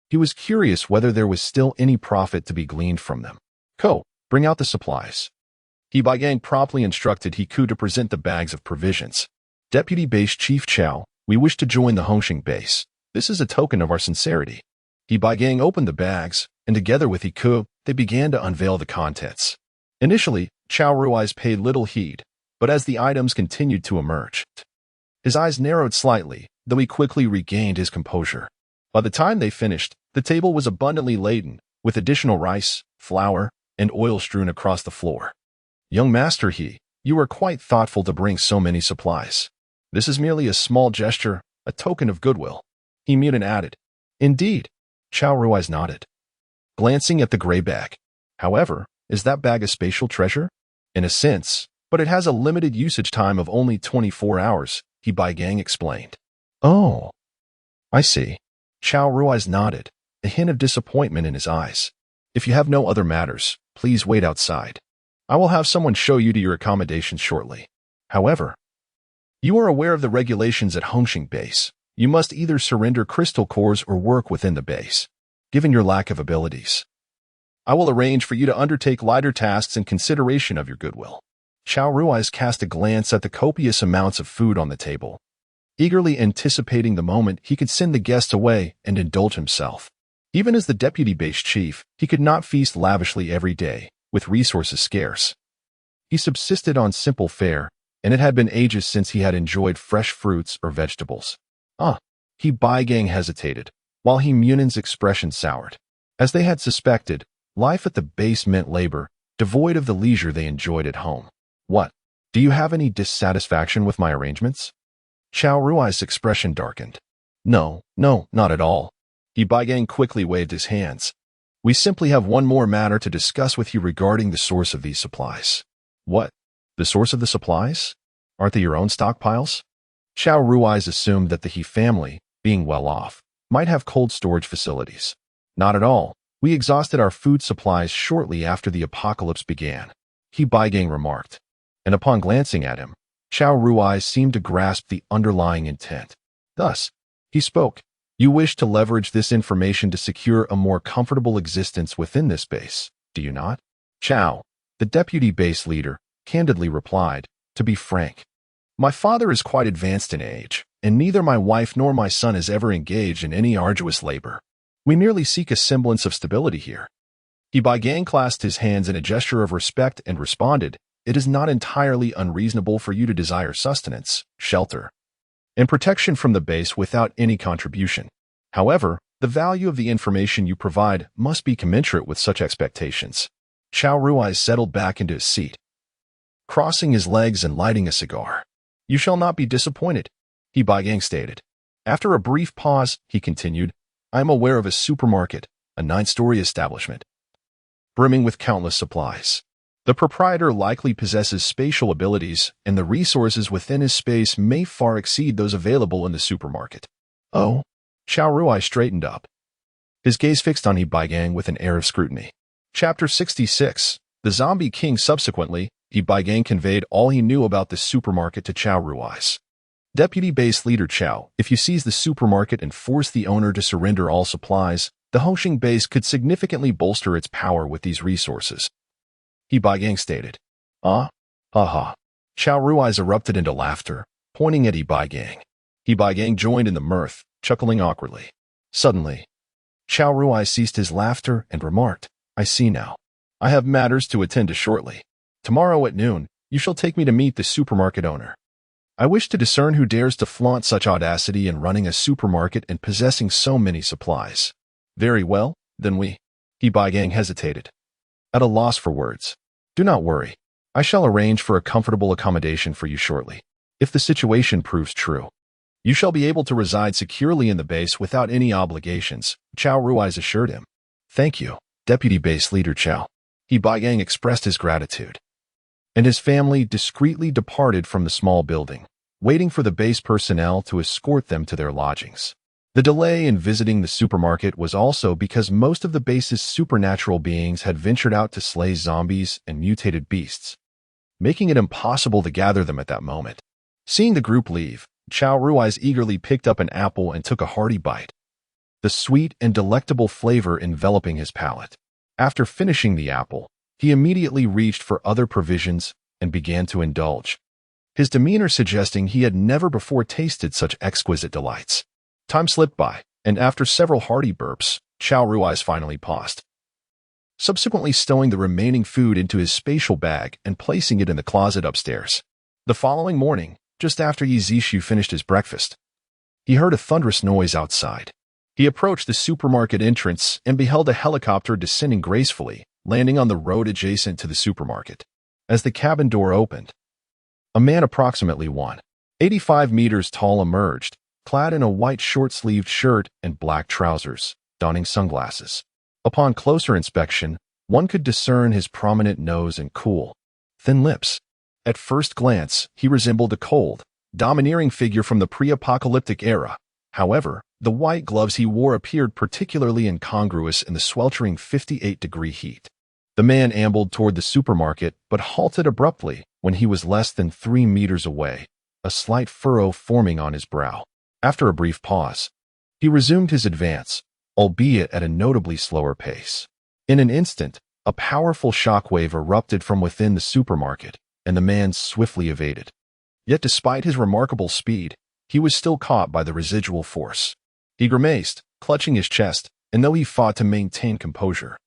he was curious whether there was still any profit to be gleaned from them. Bring out the supplies." He Baigang promptly instructed Hiku to present the bags of provisions. "Deputy Base Chief Chow, we wish to join the Hongxing base. This is a token of our sincerity." He Baigang opened the bags, and together with Hiku, they began to unveil the contents. Initially, Chow Rui's paid little heed, but as the items continued to emerge, his eyes narrowed slightly, though he quickly regained his composure. By the time they finished, the table was abundantly laden, with additional rice, flour, and oil strewn across the floor. "Young Master He, you are quite thoughtful to bring so many supplies. This is merely a small gesture, a token of goodwill," He Munin added. "Indeed," Chow Rui's nodded, glancing at the gray bag. "However, is that bag a spatial treasure?" "In a sense, but it has a limited usage time of only 24 hours, He Baigang explained. "Oh, I see." Chow Rui's nodded, a hint of disappointment in his eyes. "If you have no other matters, please wait outside. I will have someone show you to your accommodations shortly. However, you are aware of the regulations at Hongxing base. You must either surrender crystal cores or work within the base. Given your lack of abilities, I will arrange for you to undertake lighter tasks in consideration of your goodwill." Chow Rui's cast a glance at the copious amounts of food on the table, eagerly anticipating the moment he could send the guests away and indulge himself. Even as the deputy base chief, he could not feast lavishly every day, with resources scarce. He subsisted on simple fare, and it had been ages since he had enjoyed fresh fruits or vegetables. He Baigang hesitated, while He Munin's expression soured. As they had suspected, life at the base meant labor, devoid of the leisure they enjoyed at home. "What? Do you have any dissatisfaction with my arrangements?" Chow Rui's expression darkened. No, not at all." He Baigang quickly waved his hands. "We simply have one more matter to discuss with you regarding the source of these supplies." "What? The source of the supplies? Aren't they your own stockpiles?" Chow Rui's assumed that the He family, being well off, might have cold storage facilities. "Not at all. We exhausted our food supplies shortly after the apocalypse began," He Baigang remarked. And upon glancing at him, Chow Rui seemed to grasp the underlying intent. Thus, he spoke. "You wish to leverage this information to secure a more comfortable existence within this base, do you not?" Chow, the deputy base leader, candidly replied, "To be frank, my father is quite advanced in age, and neither my wife nor my son is ever engaged in any arduous labor. We merely seek a semblance of stability here." Gang clasped his hands in a gesture of respect and responded, "It is not entirely unreasonable for you to desire sustenance, shelter, and protection from the base without any contribution. However, the value of the information you provide must be commensurate with such expectations." Chow Ruai settled back into his seat, crossing his legs and lighting a cigar. "You shall not be disappointed," Gang stated. After a brief pause, he continued, "I am aware of a supermarket, a 9-story establishment, brimming with countless supplies. The proprietor likely possesses spatial abilities, and the resources within his space may far exceed those available in the supermarket." "Oh?" Chow Ruai straightened up, his gaze fixed on Gang with an air of scrutiny. Chapter 66. The Zombie King. Subsequently, Gang conveyed all he knew about the supermarket to Chow Ruai's deputy base leader Chow. "If you seize the supermarket and force the owner to surrender all supplies, the Hoshing base could significantly bolster its power with these resources," Gang stated. "Ah? Ha. Chow Ruai erupted into laughter, pointing at Gang. Gang joined in the mirth, chuckling awkwardly. Suddenly, Chow Ruai ceased his laughter and remarked, "I see now. I have matters to attend to shortly. Tomorrow at noon, you shall take me to meet the supermarket owner. I wish to discern who dares to flaunt such audacity in running a supermarket and possessing so many supplies." "Very well, then we—" Gang hesitated, at a loss for words. "Do not worry. I shall arrange for a comfortable accommodation for you shortly. If the situation proves true, you shall be able to reside securely in the base without any obligations," Chow Ruai assured him. "Thank you, Deputy Base Leader Chow." Gang expressed his gratitude, and his family discreetly departed from the small building, waiting for the base personnel to escort them to their lodgings. The delay in visiting the supermarket was also because most of the base's supernatural beings had ventured out to slay zombies and mutated beasts, making it impossible to gather them at that moment. Seeing the group leave, Chow Ruai eagerly picked up an apple and took a hearty bite, the sweet and delectable flavor enveloping his palate. After finishing the apple, he immediately reached for other provisions and began to indulge, his demeanor suggesting he had never before tasted such exquisite delights. Time slipped by, and after several hearty burps, Chow Ruai finally paused, subsequently stowing the remaining food into his spatial bag and placing it in the closet upstairs. The following morning, just after Yi Zishu finished his breakfast, he heard a thunderous noise outside. He approached the supermarket entrance and beheld a helicopter descending gracefully, landing on the road adjacent to the supermarket. As the cabin door opened, a man approximately 185 meters tall emerged, clad in a white short-sleeved shirt and black trousers, donning sunglasses. Upon closer inspection, one could discern his prominent nose and cool, thin lips. At first glance, he resembled a cold, domineering figure from the pre-apocalyptic era. However, the white gloves he wore appeared particularly incongruous in the sweltering 58-degree heat. The man ambled toward the supermarket but halted abruptly when he was less than 3 meters away, a slight furrow forming on his brow. After a brief pause, he resumed his advance, albeit at a notably slower pace. In an instant, a powerful shockwave erupted from within the supermarket, and the man swiftly evaded. Yet despite his remarkable speed, he was still caught by the residual force. He grimaced, clutching his chest, and though he fought to maintain composure,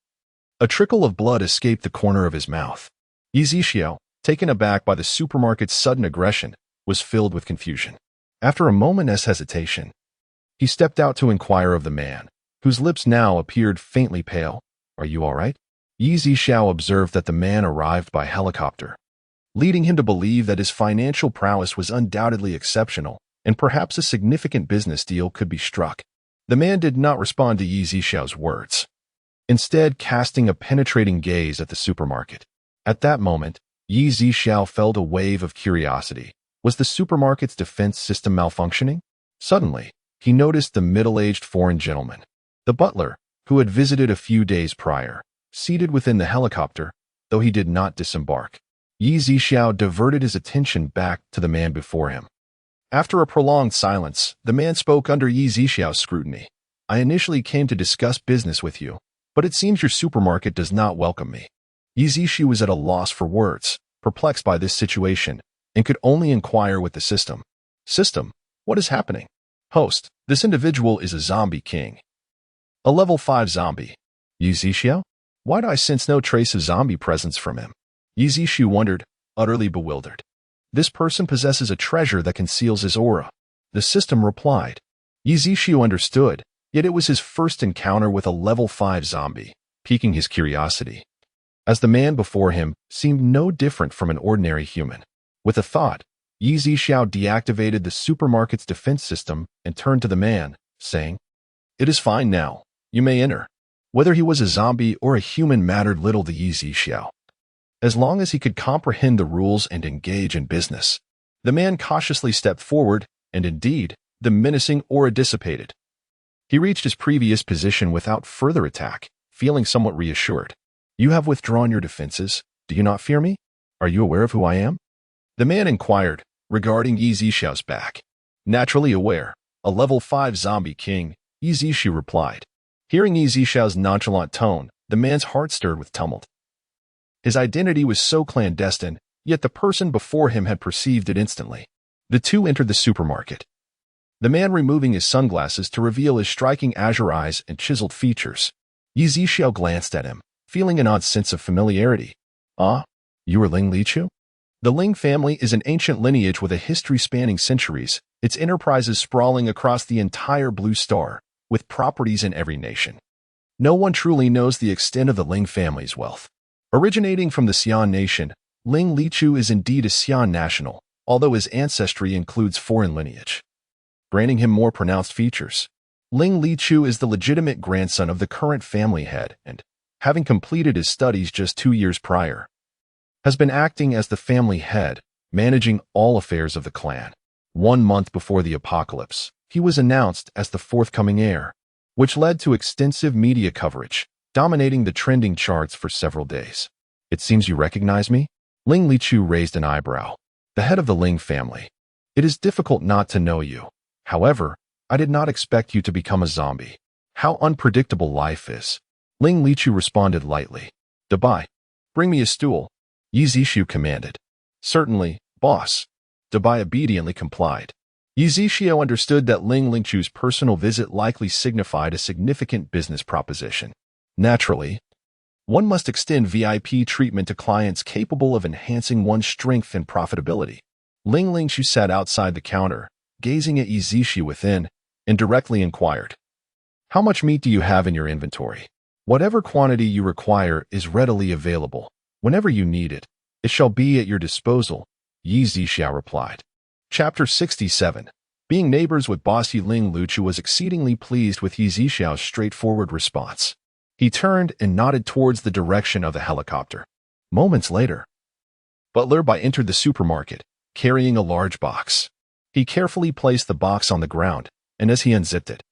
a trickle of blood escaped the corner of his mouth. Yi Zishu, taken aback by the supermarket's sudden aggression, was filled with confusion. After a moment's hesitation, he stepped out to inquire of the man, whose lips now appeared faintly pale. "Are you all right?" Yi Zishu observed that the man arrived by helicopter, leading him to believe that his financial prowess was undoubtedly exceptional, and perhaps a significant business deal could be struck. The man did not respond to Yi Zishu's words, instead casting a penetrating gaze at the supermarket. At that moment, Yi Zishu felt a wave of curiosity. Was the supermarket's defense system malfunctioning? Suddenly, he noticed the middle-aged foreign gentleman, the butler, who had visited a few days prior, seated within the helicopter, though he did not disembark. Yi Zishu diverted his attention back to the man before him. After a prolonged silence, the man spoke under Yi Zishu's scrutiny. "I initially came to discuss business with you, but it seems your supermarket does not welcome me." Yi Zishu was at a loss for words, perplexed by this situation, and could only inquire with the system. "System? What is happening? Host, this individual is a zombie king. A level 5 zombie. Yizishu? Why do I sense no trace of zombie presence from him? Yizishu wondered, utterly bewildered. This person possesses a treasure that conceals his aura. The system replied. Yizishu understood, yet it was his first encounter with a level 5 zombie, piquing his curiosity. As the man before him seemed no different from an ordinary human. With a thought, Yizishu deactivated the supermarket's defense system and turned to the man, saying, "It is fine now. You may enter." Whether he was a zombie or a human mattered little to Yizishu. As long as he could comprehend the rules and engage in business. The man cautiously stepped forward, and indeed, the menacing aura dissipated. He reached his previous position without further attack, feeling somewhat reassured. "You have withdrawn your defenses. Do you not fear me? Are you aware of who I am?" The man inquired, regarding Yizishu's back. Naturally aware, a level 5 zombie king, Yizishu replied. Hearing Yizishu's nonchalant tone, the man's heart stirred with tumult. His identity was so clandestine, yet the person before him had perceived it instantly. The two entered the supermarket. The man removing his sunglasses to reveal his striking azure eyes and chiseled features. Yizishu glanced at him, feeling an odd sense of familiarity. "Ah, you are Ling Lichu?" The Ling family is an ancient lineage with a history spanning centuries, its enterprises sprawling across the entire Blue Star, with properties in every nation. No one truly knows the extent of the Ling family's wealth. Originating from the Xian nation, Ling Lichu is indeed a Xian national, although his ancestry includes foreign lineage, granting him more pronounced features. Ling Lichu is the legitimate grandson of the current family head and, having completed his studies just 2 years prior, has been acting as the family head, managing all affairs of the clan. 1 month before the apocalypse, he was announced as the forthcoming heir, which led to extensive media coverage, dominating the trending charts for several days. "It seems you recognize me?" Ling Lichu raised an eyebrow. "The head of the Ling family. It is difficult not to know you. However, I did not expect you to become a zombie. How unpredictable life is." Ling Lichu responded lightly. "Dabai, bring me a stool," Yizishu commanded. "Certainly, boss." Dabai obediently complied. Yizishu understood that Ling Lichu's personal visit likely signified a significant business proposition. Naturally, one must extend VIP treatment to clients capable of enhancing one's strength and profitability. Ling Lichu sat outside the counter, gazing at Yizishu within, and directly inquired, "How much meat do you have in your inventory?" "Whatever quantity you require is readily available. Whenever you need it, it shall be at your disposal," Yizishu replied. Chapter 67. Being neighbors with bossy Ling Lichu was exceedingly pleased with Yizishu's straightforward response. He turned and nodded towards the direction of the helicopter. Moments later, Butler Bai entered the supermarket, carrying a large box. He carefully placed the box on the ground, and as he unzipped it,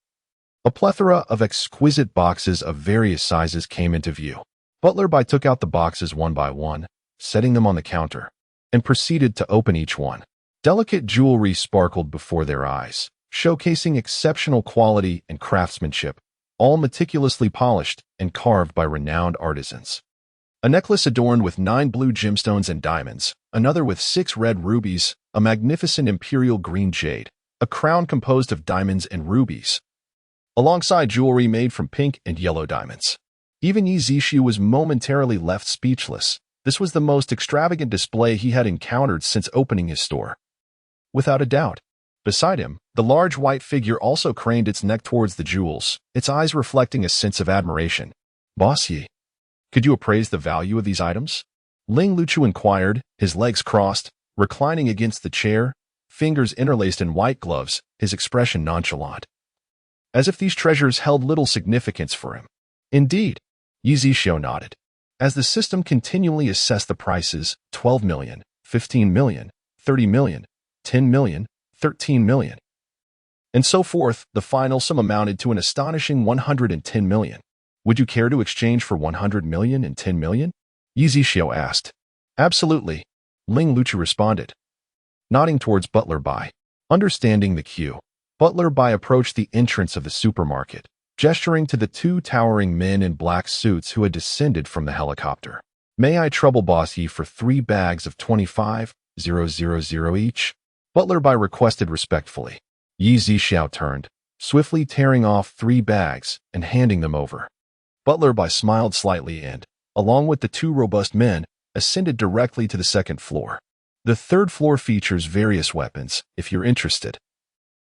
a plethora of exquisite boxes of various sizes came into view. Butler Bai took out the boxes one by one, setting them on the counter, and proceeded to open each one. Delicate jewelry sparkled before their eyes, showcasing exceptional quality and craftsmanship, all meticulously polished and carved by renowned artisans. A necklace adorned with 9 blue gemstones and diamonds, another with 6 red rubies, a magnificent imperial green jade, a crown composed of diamonds and rubies, alongside jewelry made from pink and yellow diamonds. Even Yizishu was momentarily left speechless. This was the most extravagant display he had encountered since opening his store. Without a doubt. Beside him, the large white figure also craned its neck towards the jewels, its eyes reflecting a sense of admiration. "Boss Yi, could you appraise the value of these items?" Ling Lichu inquired, his legs crossed, reclining against the chair, fingers interlaced in white gloves, his expression nonchalant, as if these treasures held little significance for him. "Indeed," Yizishu nodded. As the system continually assessed the prices, 12 million, 15 million, 30 million, 10 million, 13 million, and so forth, the final sum amounted to an astonishing 110 million. "Would you care to exchange for 100 million and 10 million? Yizishu asked. "Absolutely," Ling Lichu responded, nodding towards Butler Bai. Understanding the cue, Butler Bai approached the entrance of the supermarket, gesturing to the 2 towering men in black suits who had descended from the helicopter. "May I trouble Boss Yi for 3 bags of 25,000 each?" Butler Bai requested respectfully. Yi Zixiao turned, swiftly tearing off 3 bags and handing them over. Butler Bai smiled slightly and, along with the 2 robust men, ascended directly to the 2nd floor. The 3rd floor features various weapons, if you're interested.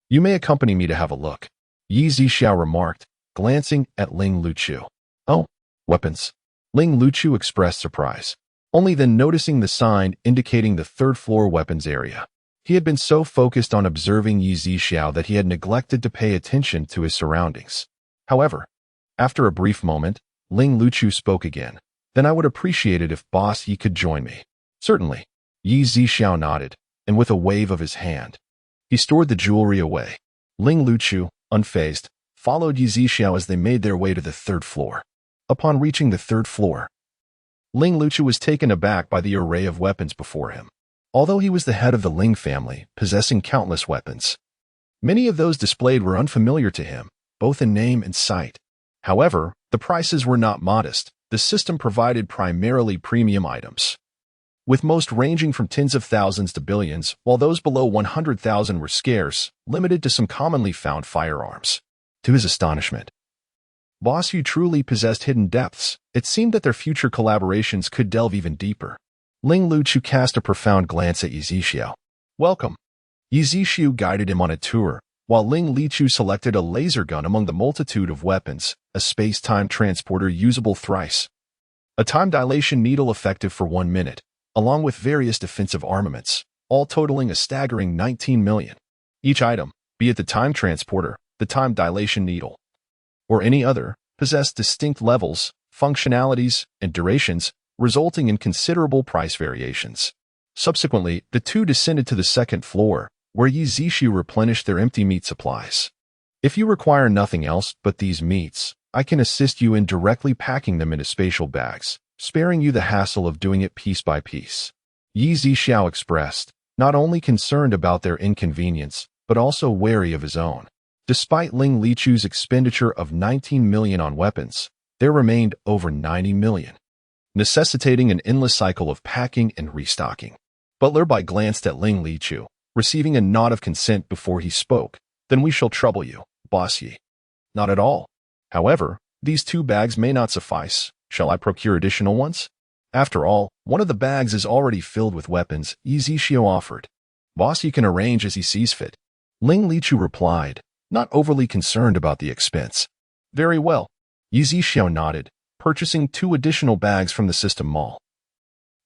You may accompany me to have a look, Yi Zixiao remarked, glancing at Ling Luchu. Oh, weapons. Ling Luchu expressed surprise, only then noticing the sign indicating the 3rd floor weapons area. He had been so focused on observing Yi Zixiao that he had neglected to pay attention to his surroundings. However, after a brief moment, Ling Luchu spoke again. Then I would appreciate it if Boss Yi could join me. Certainly. Yi Zixiao nodded, and with a wave of his hand, he stored the jewelry away. Ling Luchu, unfazed, followed Yi Zixiao as they made their way to the 3rd floor. Upon reaching the 3rd floor, Ling Luchu was taken aback by the array of weapons before him. Although he was the head of the Ling family, possessing countless weapons, many of those displayed were unfamiliar to him, both in name and sight. However, the prices were not modest. The system provided primarily premium items, with most ranging from tens of thousands to billions, while those below 100,000 were scarce, limited to some commonly found firearms. To his astonishment, Boss Yu truly possessed hidden depths. It seemed that their future collaborations could delve even deeper. Ling Luchu cast a profound glance at Yi Zixiao. Welcome. Yi Zixiao guided him on a tour, while Ling Lichu selected a laser gun among the multitude of weapons, a space-time transporter usable thrice, a time dilation needle effective for 1 minute, along with various defensive armaments, all totaling a staggering 19 million. Each item, be it the time transporter, the time dilation needle, or any other, possessed distinct levels, functionalities, and durations, resulting in considerable price variations. Subsequently, the 2 descended to the 2nd floor, where Yi Zixiao replenished their empty meat supplies. If you require nothing else but these meats, I can assist you in directly packing them into spatial bags, sparing you the hassle of doing it piece by piece. Yi Zixiao expressed, not only concerned about their inconvenience, but also wary of his own. Despite Ling Lichu's expenditure of 19 million on weapons, there remained over 90 million, necessitating an endless cycle of packing and restocking. Butler Bai glanced at Ling Lichu, receiving a nod of consent before he spoke. Then we shall trouble you, Boss Yi. Not at all. However, these 2 bags may not suffice. Shall I procure additional ones? After all, one of the bags is already filled with weapons, Yi Zixiao offered. Boss Yi can arrange as he sees fit. Ling Lichu replied, not overly concerned about the expense. Very well. Yi Zixiao nodded, purchasing 2 additional bags from the system mall,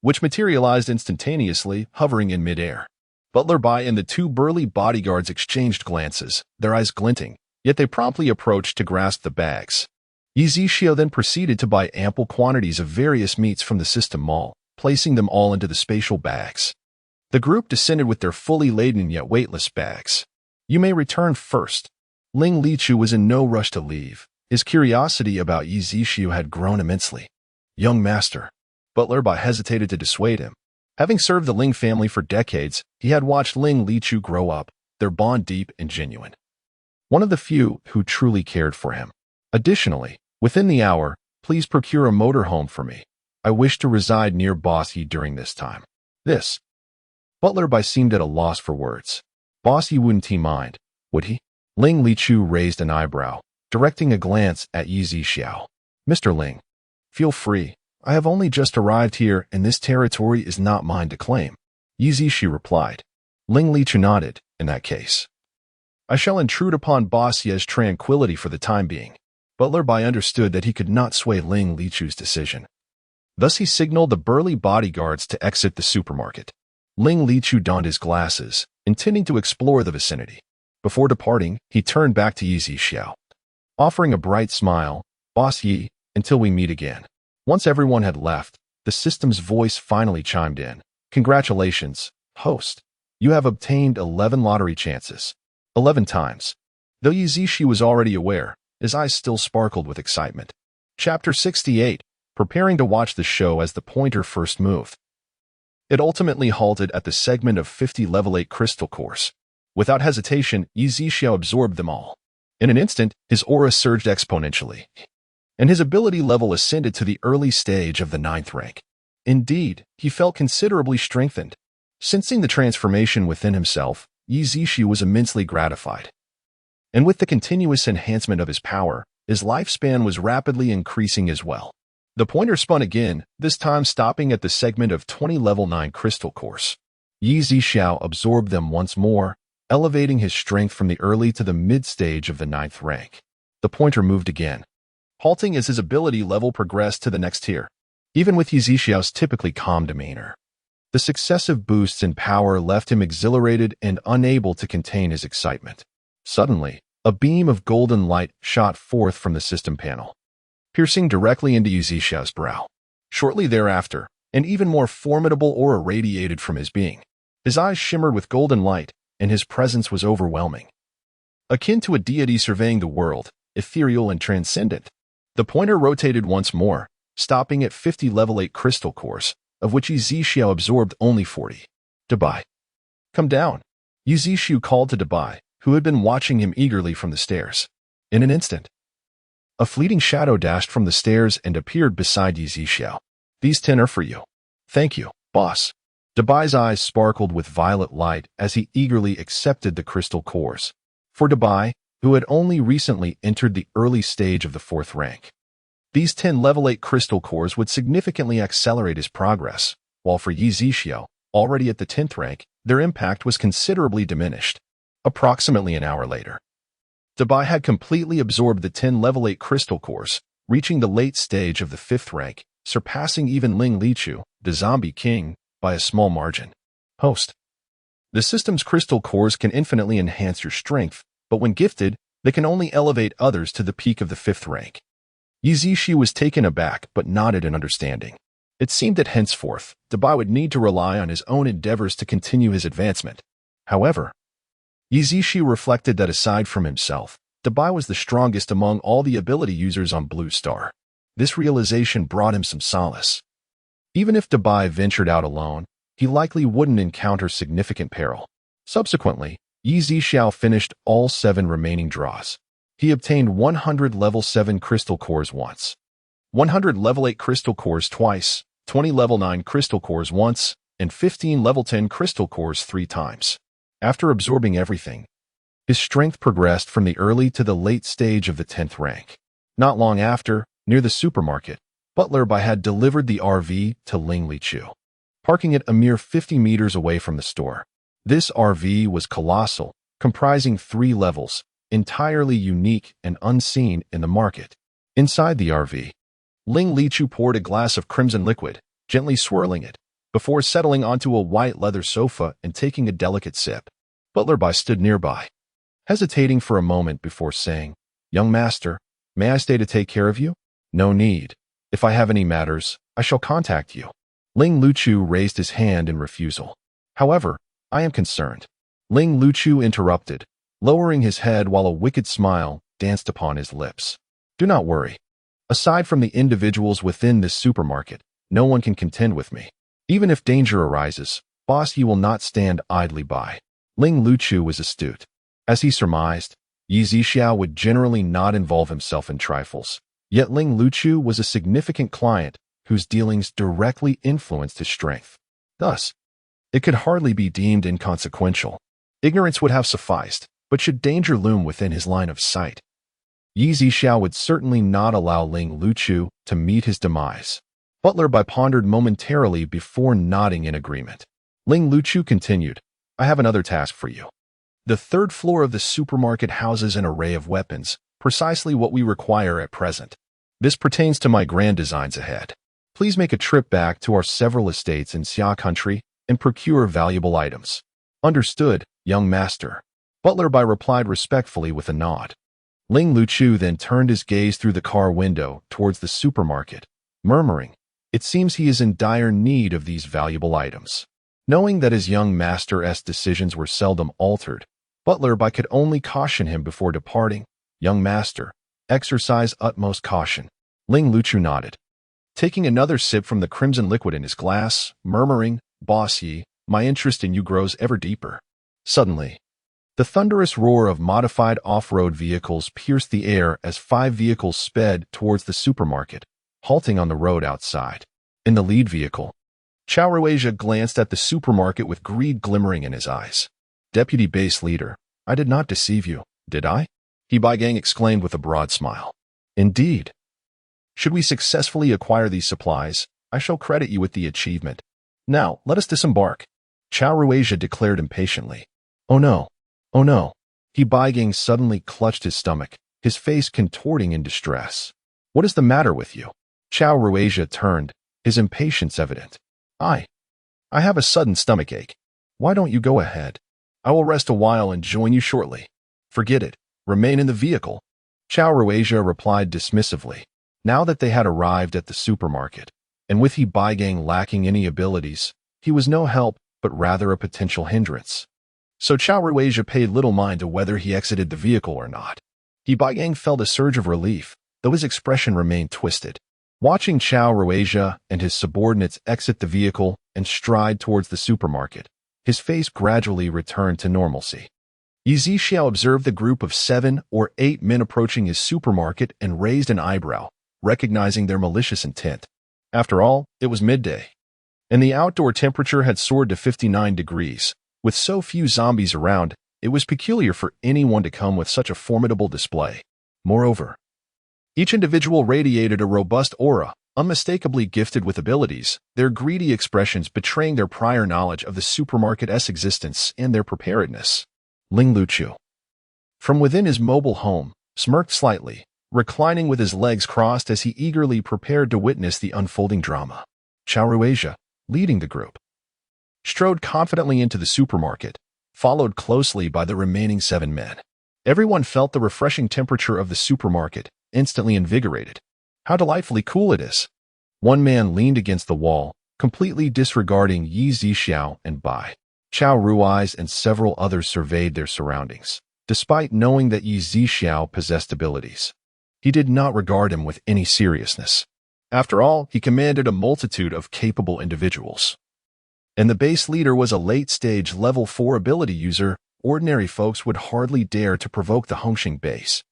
which materialized instantaneously, hovering in midair. Butler Bai and the 2 burly bodyguards exchanged glances, their eyes glinting, yet they promptly approached to grasp the bags. Yi Zixiao then proceeded to buy ample quantities of various meats from the system mall, placing them all into the spatial bags. The group descended with their fully laden yet weightless bags. You may return first. Ling Lichu was in no rush to leave. His curiosity about Yi Zixiao had grown immensely. Young master. Butler Bai hesitated to dissuade him. Having served the Ling family for decades, he had watched Ling Lichu grow up, their bond deep and genuine. One of the few who truly cared for him. Additionally, within the hour, please procure a motorhome for me. I wish to reside near Boss Yi during this time. This. Butler Bai seemed at a loss for words. Boss Yi wouldn't he mind, would he? Ling Lichu raised an eyebrow, directing a glance at Yi Zixiao. Mr. Ling, feel free. I have only just arrived here and this territory is not mine to claim. Yi Zixiao replied. Ling Lichu nodded, in that case. I shall intrude upon Boss Ye's tranquility for the time being. Butler Bai understood that he could not sway Ling Lichu's decision. Thus he signaled the burly bodyguards to exit the supermarket. Ling Lichu donned his glasses, intending to explore the vicinity. Before departing, he turned back to Yi Zixiao, offering a bright smile, Boss Yi, until we meet again. Once everyone had left, the system's voice finally chimed in. Congratulations, host. You have obtained 11 lottery chances. 11 times. Though Yi Zixiao was already aware, his eyes still sparkled with excitement. Chapter 68. Preparing to watch the show as the pointer first moved. It ultimately halted at the segment of 50 level 8 crystal cores. Without hesitation, Yi Zixiao absorbed them all. In an instant, his aura surged exponentially, and his ability level ascended to the early stage of the 9th rank. Indeed, he felt considerably strengthened. Sensing the transformation within himself, Yi Zixu was immensely gratified. And with the continuous enhancement of his power, his lifespan was rapidly increasing as well. The pointer spun again, this time stopping at the segment of 20 level 9 crystal cores. Yi Zixu absorbed them once more, elevating his strength from the early to the mid-stage of the 9th rank. The pointer moved again, halting as his ability level progressed to the next tier. Even with Yi Zixu's typically calm demeanor, the successive boosts in power left him exhilarated and unable to contain his excitement. Suddenly, a beam of golden light shot forth from the system panel, piercing directly into Yi Zixu's brow. Shortly thereafter, an even more formidable aura radiated from his being. His eyes shimmered with golden light, and his presence was overwhelming. Akin to a deity surveying the world, ethereal and transcendent. The pointer rotated once more, stopping at 50 level 8 crystal cores, of which Yi Zixu absorbed only 40. Dabai. Come down. Yi Zixu called to Dabai, who had been watching him eagerly from the stairs. In an instant, a fleeting shadow dashed from the stairs and appeared beside Yi Zixu. These 10 are for you. Thank you, boss. Dabai's eyes sparkled with violet light as he eagerly accepted the crystal cores. For Dabai, who had only recently entered the early stage of the 4th rank, these 10 level 8 crystal cores would significantly accelerate his progress, while for Yi Zixu, already at the 10th rank, their impact was considerably diminished. Approximately an hour later, Dabai had completely absorbed the 10 level 8 crystal cores, reaching the late stage of the 5th rank, surpassing even Ling Lichu, the zombie king, by a small margin. Host. The system's crystal cores can infinitely enhance your strength, but when gifted, they can only elevate others to the peak of the 5th rank. Yi Zixu was taken aback but nodded in understanding. It seemed that henceforth, Dabai would need to rely on his own endeavors to continue his advancement. However, Yi Zixu reflected that aside from himself, Dabai was the strongest among all the ability users on Blue Star. This realization brought him some solace. Even if Dabai ventured out alone, he likely wouldn't encounter significant peril. Subsequently, Yi Zixu finished all 7 remaining draws. He obtained 100 level 7 crystal cores once, 100 level 8 crystal cores twice, 20 level 9 crystal cores once, and 15 level 10 crystal cores 3 times. After absorbing everything, his strength progressed from the early to the late stage of the 10th rank. Not long after, near the supermarket, Butler Bai had delivered the RV to Ling Lichu, parking it a mere 50 meters away from the store. This RV was colossal, comprising 3 levels, entirely unique and unseen in the market. Inside the RV, Ling Lichu poured a glass of crimson liquid, gently swirling it, before settling onto a white leather sofa and taking a delicate sip. Butler Bai stood nearby, hesitating for a moment before saying, "Young master, may I stay to take care of you?" "No need. If I have any matters, I shall contact you." Ling Lichu raised his hand in refusal. "However, I am concerned." Ling Lichu interrupted, lowering his head while a wicked smile danced upon his lips. "Do not worry. Aside from the individuals within this supermarket, no one can contend with me. Even if danger arises, boss, you will not stand idly by." Ling Lichu was astute. As he surmised, Yi Zixu would generally not involve himself in trifles. Yet Ling Lichu was a significant client whose dealings directly influenced his strength. Thus, it could hardly be deemed inconsequential. Ignorance would have sufficed, but should danger loom within his line of sight, Yi Zixu would certainly not allow Ling Lichu to meet his demise. Butler Bai pondered momentarily before nodding in agreement. Ling Lichu continued, "I have another task for you. The 3rd floor of the supermarket houses an array of weapons, precisely what we require at present. This pertains to my grand designs ahead. Please make a trip back to our several estates in Xia country and procure valuable items." "Understood, young master." Butler Bai replied respectfully with a nod. Ling Lichu then turned his gaze through the car window towards the supermarket, murmuring, "It seems he is in dire need of these valuable items." Knowing that his young master's decisions were seldom altered, Butler Bai could only caution him before departing. "Young master, exercise utmost caution." Ling Lichu nodded, taking another sip from the crimson liquid in his glass, murmuring, "Boss Yi, my interest in you grows ever deeper." Suddenly, the thunderous roar of modified off-road vehicles pierced the air as 5 vehicles sped towards the supermarket, halting on the road outside. In the lead vehicle, Chao Ruizha glanced at the supermarket with greed glimmering in his eyes. Deputy Base Leader, I did not deceive you, did I? He Baigang exclaimed with a broad smile. Indeed. Should we successfully acquire these supplies, I shall credit you with the achievement. Now, let us disembark. Chao Ruasia declared impatiently. Oh no. Oh no. He Baigang suddenly clutched his stomach, his face contorting in distress. What is the matter with you? Chao Ruasia turned, his impatience evident. I have a sudden stomachache. Why don't you go ahead? I will rest a while and join you shortly. Forget it. Remain in the vehicle. Chao Ruasia replied dismissively. Now that they had arrived at the supermarket, and with He Baigang lacking any abilities, he was no help, but rather a potential hindrance. So Chao Ruasia paid little mind to whether he exited the vehicle or not. He Baigang felt a surge of relief, though his expression remained twisted. Watching Chao Ruasia and his subordinates exit the vehicle and stride towards the supermarket, his face gradually returned to normalcy. Yi Zixiao observed the group of 7 or 8 men approaching his supermarket and raised an eyebrow, recognizing their malicious intent. After all, it was midday, and the outdoor temperature had soared to 59 degrees. With so few zombies around, it was peculiar for anyone to come with such a formidable display. Moreover, each individual radiated a robust aura, unmistakably gifted with abilities, their greedy expressions betraying their prior knowledge of the supermarket's existence and their preparedness. Ling Luqiu, from within his mobile home, smirked slightly, reclining with his legs crossed as he eagerly prepared to witness the unfolding drama. Chao Ruasia, leading the group, strode confidently into the supermarket, followed closely by the remaining 7 men. Everyone felt the refreshing temperature of the supermarket, instantly invigorated. How delightfully cool it is. One man leaned against the wall, completely disregarding Yi Zixiao and Bai. Chao Rui's and several others surveyed their surroundings. Despite knowing that Yi Zixiao possessed abilities, he did not regard him with any seriousness. After all, he commanded a multitude of capable individuals. And the base leader was a late-stage level 4 ability user. Ordinary folks would hardly dare to provoke the Hongxing base.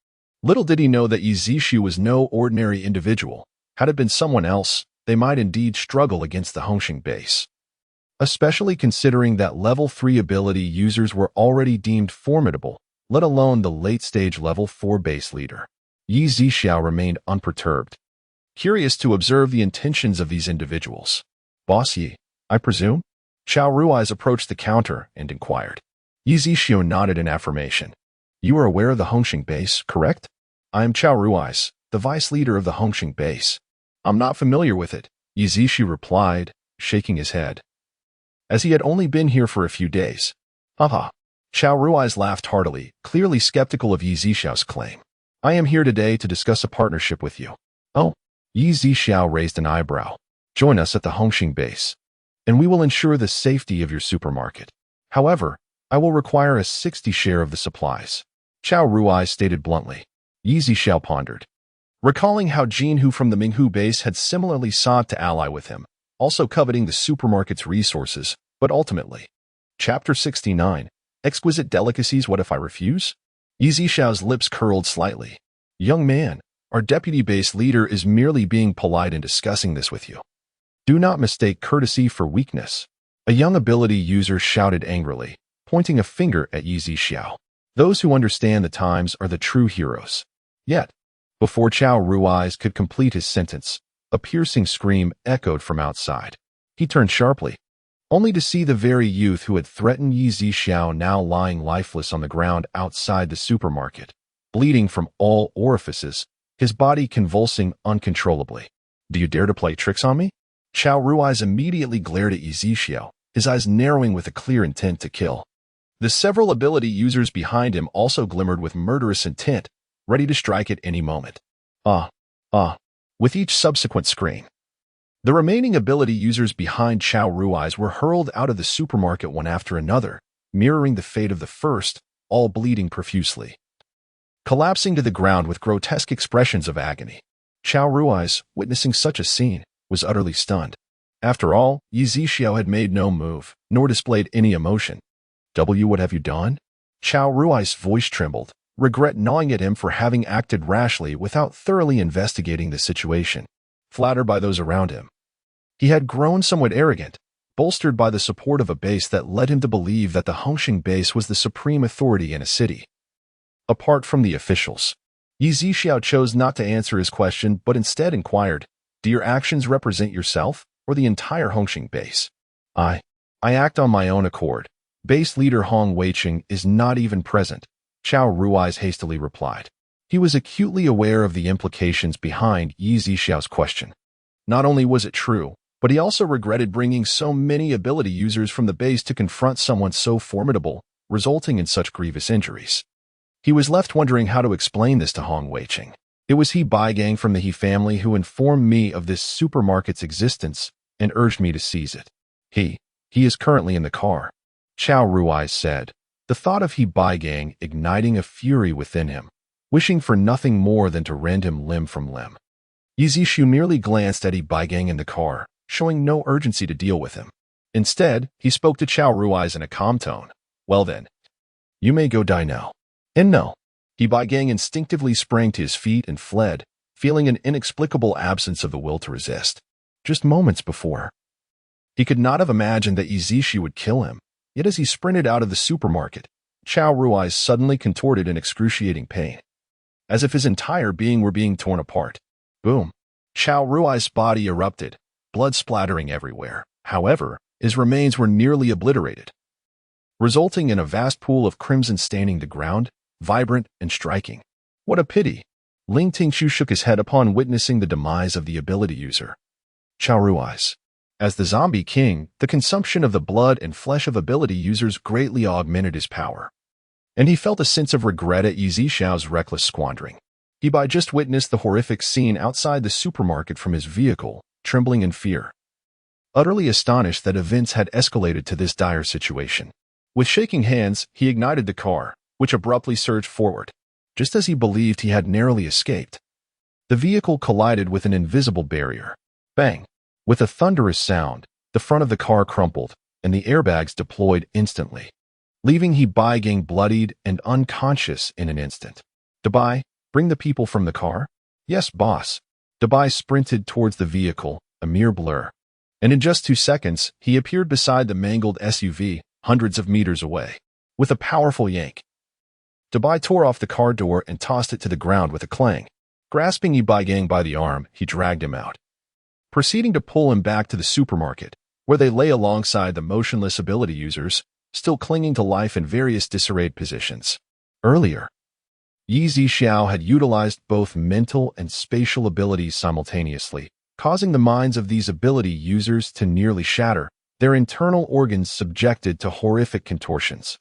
Little did he know that Yi Zixiao was no ordinary individual. Had it been someone else, they might indeed struggle against the Hongxing base. Especially considering that level 3 ability users were already deemed formidable, let alone the late-stage level 4 base leader. Yi Zixiao remained unperturbed, curious to observe the intentions of these individuals. Boss Yi, I presume? Chao Rui's approached the counter and inquired. Yi Zixiao nodded in affirmation. You are aware of the Hongxing base, correct? I am Chao Rui's, the vice leader of the Hongxing base. I'm not familiar with it, Yi Zixiao replied, shaking his head, as he had only been here for a few days. Haha. Chao Rui's laughed heartily, clearly skeptical of Yi Zixiao's claim. I am here today to discuss a partnership with you. Oh, Yi Zixiao raised an eyebrow. Join us at the Hongxing base, and we will ensure the safety of your supermarket. However, I will require a 60 share of the supplies, Chao Rui stated bluntly. Yi Zixiao pondered, recalling how Jinhu from the Minghu base had similarly sought to ally with him, also coveting the supermarket's resources, but ultimately. Chapter 69, Exquisite Delicacies. What if I refuse? Yi Zixiao's lips curled slightly. Young man, our deputy base leader is merely being polite in discussing this with you. Do not mistake courtesy for weakness. A young ability user shouted angrily, pointing a finger at Yi Zixiao. Those who understand the times are the true heroes. Yet, before Chao Rui's could complete his sentence, a piercing scream echoed from outside. He turned sharply, only to see the very youth who had threatened Yi Zixiao now lying lifeless on the ground outside the supermarket, bleeding from all orifices, his body convulsing uncontrollably. Do you dare to play tricks on me? Chao Rui's immediately glared at Yi Zixiao, his eyes narrowing with a clear intent to kill. The several ability users behind him also glimmered with murderous intent, ready to strike at any moment. With each subsequent scream, the remaining ability users behind Chao Rui's were hurled out of the supermarket one after another, mirroring the fate of the first, all bleeding profusely, collapsing to the ground with grotesque expressions of agony. Chao Rui's, witnessing such a scene, was utterly stunned. After all, Yi Zixiao had made no move, nor displayed any emotion. What have you done? Chao Rui's voice trembled, regret gnawing at him for having acted rashly without thoroughly investigating the situation. Flattered by those around him, he had grown somewhat arrogant, bolstered by the support of a base that led him to believe that the Hongxing base was the supreme authority in a city. Apart from the officials, Yi Zixiao chose not to answer his question but instead inquired, "Do your actions represent yourself or the entire Hongxing base?" I act on my own accord. Base leader Hong Weiqing is not even present," Chao Rui's hastily replied. He was acutely aware of the implications behind Yi Zixiao's question. Not only was it true, but he also regretted bringing so many ability users from the base to confront someone so formidable, resulting in such grievous injuries. He was left wondering how to explain this to Hong Weiqing. It was He Baigang from the He family who informed me of this supermarket's existence and urged me to seize it. He is currently in the car," Chao Rui said, the thought of He Baigang igniting a fury within him, wishing for nothing more than to rend him limb from limb. Yi Zixiao merely glanced at He Baigang in the car, showing no urgency to deal with him. Instead, he spoke to Chao Rui in a calm tone. "Well then, you may go die now." And no. He Baigang instinctively sprang to his feet and fled, feeling an inexplicable absence of the will to resist. Just moments before, he could not have imagined that Yi Zixiao would kill him, yet as he sprinted out of the supermarket, Chao Rui suddenly contorted in excruciating pain, as if his entire being were being torn apart. Boom! Chao Rui's body erupted, blood splattering everywhere. However, his remains were nearly obliterated, resulting in a vast pool of crimson staining the ground, vibrant and striking. What a pity! Ling Tingqiu shook his head upon witnessing the demise of the ability user. Chao Rui's. As the zombie king, the consumption of the blood and flesh of ability users greatly augmented his power, and he felt a sense of regret at Yi Zixiao's reckless squandering. He just witnessed the horrific scene outside the supermarket from his vehicle, trembling in fear, utterly astonished that events had escalated to this dire situation. With shaking hands, he ignited the car, which abruptly surged forward. Just as he believed he had narrowly escaped, the vehicle collided with an invisible barrier. Bang! With a thunderous sound, the front of the car crumpled, and the airbags deployed instantly, leaving He Baigang bloodied and unconscious in an instant. "Dabai, bring the people from the car?" "Yes, boss." Dabai sprinted towards the vehicle, a mere blur, and in just 2 seconds, he appeared beside the mangled SUV, hundreds of meters away. With a powerful yank, Dabai tore off the car door and tossed it to the ground with a clang. Grasping Yi Baigang by the arm, he dragged him out, proceeding to pull him back to the supermarket, where they lay alongside the motionless ability users, still clinging to life in various disarrayed positions. Earlier, Yi Zixiao had utilized both mental and spatial abilities simultaneously, causing the minds of these ability users to nearly shatter, their internal organs subjected to horrific contortions.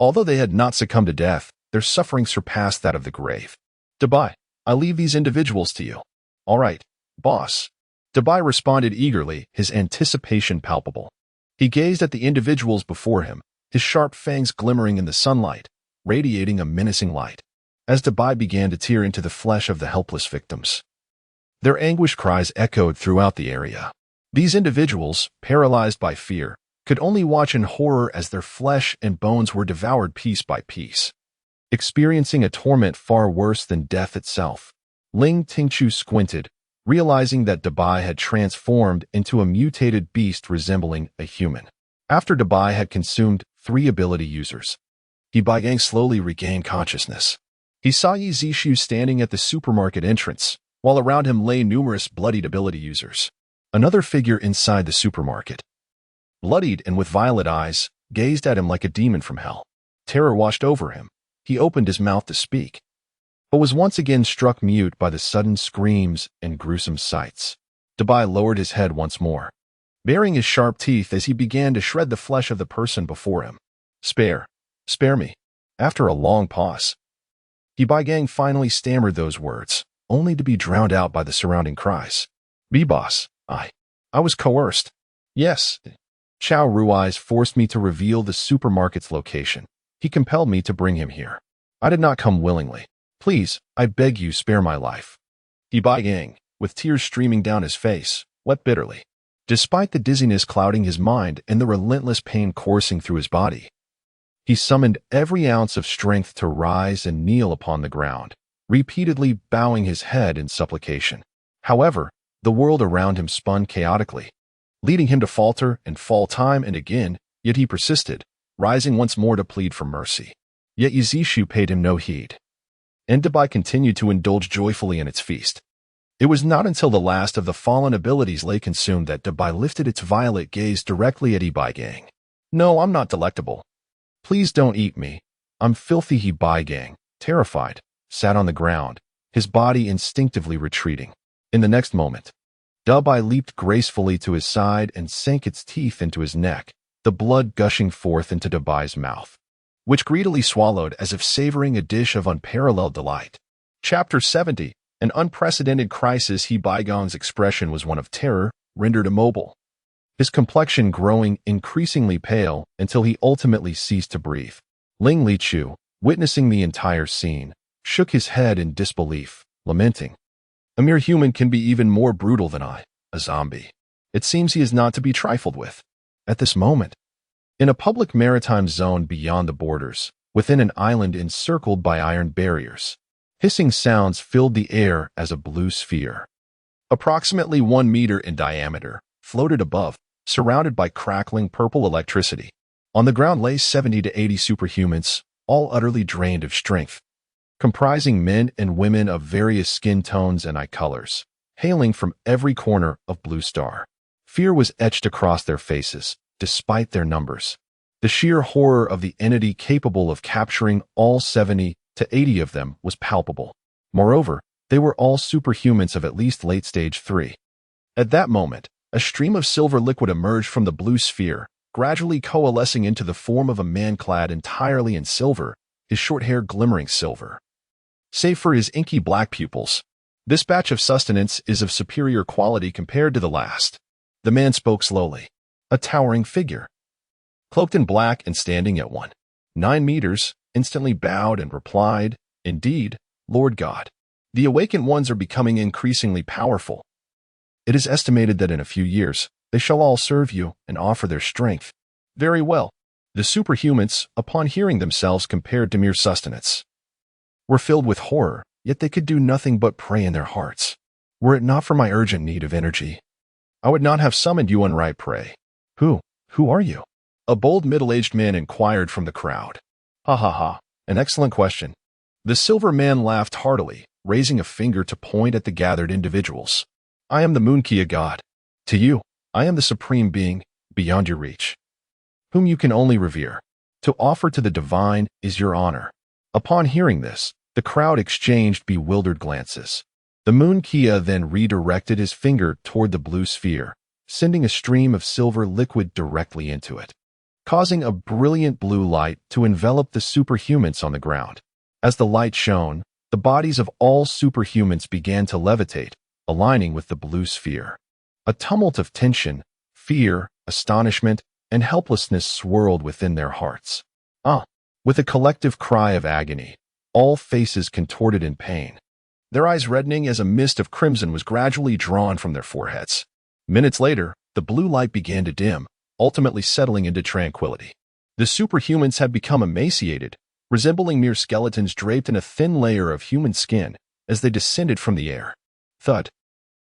Although they had not succumbed to death, their suffering surpassed that of the grave. "Dabai, I leave these individuals to you." "All right, boss." Dabai responded eagerly, his anticipation palpable. He gazed at the individuals before him, his sharp fangs glimmering in the sunlight, radiating a menacing light. As Dabai began to tear into the flesh of the helpless victims, their anguished cries echoed throughout the area. These individuals, paralyzed by fear, could only watch in horror as their flesh and bones were devoured piece by piece, experiencing a torment far worse than death itself. Ling Tingqiu squinted, realizing that Dabai had transformed into a mutated beast resembling a human. After Dabai had consumed 3 ability users, He Baigang slowly regained consciousness. He saw Yi Zixiao standing at the supermarket entrance, while around him lay numerous bloodied ability users. Another figure inside the supermarket, bloodied and with violet eyes, gazed at him like a demon from hell. Terror washed over him. He opened his mouth to speak, but was once again struck mute by the sudden screams and gruesome sights. Dabai lowered his head once more, baring his sharp teeth as he began to shred the flesh of the person before him. Spare me." After a long pause, He Baigang finally stammered those words, only to be drowned out by the surrounding cries. "B-boss, I was coerced." "Yes." Chao Rui's forced me to reveal the supermarket's location. He compelled me to bring him here. I did not come willingly. Please, I beg you, spare my life." He Baigang, with tears streaming down his face, wept bitterly. Despite the dizziness clouding his mind and the relentless pain coursing through his body, he summoned every ounce of strength to rise and kneel upon the ground, repeatedly bowing his head in supplication. However, the world around him spun chaotically. leading him to falter and fall time and again, yet he persisted, rising once more to plead for mercy. Yet Yizishu paid him no heed. And Dabai continued to indulge joyfully in its feast. It was not until the last of the fallen abilities lay consumed that Dabai lifted its violet gaze directly at Ibaigang. No, I'm not delectable. Please don't eat me. I'm filthy. Ibaigang, terrified, sat on the ground, his body instinctively retreating. In the next moment, Dabai leaped gracefully to his side and sank its teeth into his neck, the blood gushing forth into Dabai's mouth, which greedily swallowed as if savoring a dish of unparalleled delight. Chapter 70. An unprecedented crisis. Ibaigang's expression was one of terror, rendered immobile, his complexion growing increasingly pale until he ultimately ceased to breathe. Ling Lichu, witnessing the entire scene, shook his head in disbelief, lamenting, "A mere human can be even more brutal than I, a zombie. It seems he is not to be trifled with." At this moment, in a public maritime zone beyond the borders, within an island encircled by iron barriers, hissing sounds filled the air as a blue sphere, approximately 1 meter in diameter, floated above, surrounded by crackling purple electricity. On the ground lay 70 to 80 superhumans, all utterly drained of strength, comprising men and women of various skin tones and eye colors, hailing from every corner of Blue Star. Fear was etched across their faces, despite their numbers. The sheer horror of the entity capable of capturing all 70 to 80 of them was palpable. Moreover, they were all superhumans of at least late stage 3. At that moment, a stream of silver liquid emerged from the blue sphere, gradually coalescing into the form of a man clad entirely in silver, his short hair glimmering silver, save for his inky black pupils. This batch of sustenance is of superior quality compared to the last. The man spoke slowly. A towering figure, cloaked in black and standing at 1.9 meters, instantly bowed and replied, "Indeed, Lord God. The awakened ones are becoming increasingly powerful. It is estimated that in a few years, they shall all serve you and offer their strength." Very well. The superhumans, upon hearing themselves compared to mere sustenance, were filled with horror, yet they could do nothing but pray in their hearts. Were it not for my urgent need of energy, I would not have summoned you on right prey. Who are you? A bold middle-aged man inquired from the crowd. Ha ha ha, an excellent question. The silver man laughed heartily, raising a finger to point at the gathered individuals. I am the Moonkia god. To you, I am the supreme being, beyond your reach, whom you can only revere. To offer to the divine is your honor. Upon hearing this, the crowd exchanged bewildered glances. The Moonkia then redirected his finger toward the blue sphere, sending a stream of silver liquid directly into it, causing a brilliant blue light to envelop the superhumans on the ground. As the light shone, the bodies of all superhumans began to levitate, aligning with the blue sphere. A tumult of tension, fear, astonishment, and helplessness swirled within their hearts. With a collective cry of agony, all faces contorted in pain, their eyes reddening as a mist of crimson was gradually drawn from their foreheads. Minutes later, the blue light began to dim, ultimately settling into tranquility. The superhumans had become emaciated, resembling mere skeletons draped in a thin layer of human skin as they descended from the air. Thud.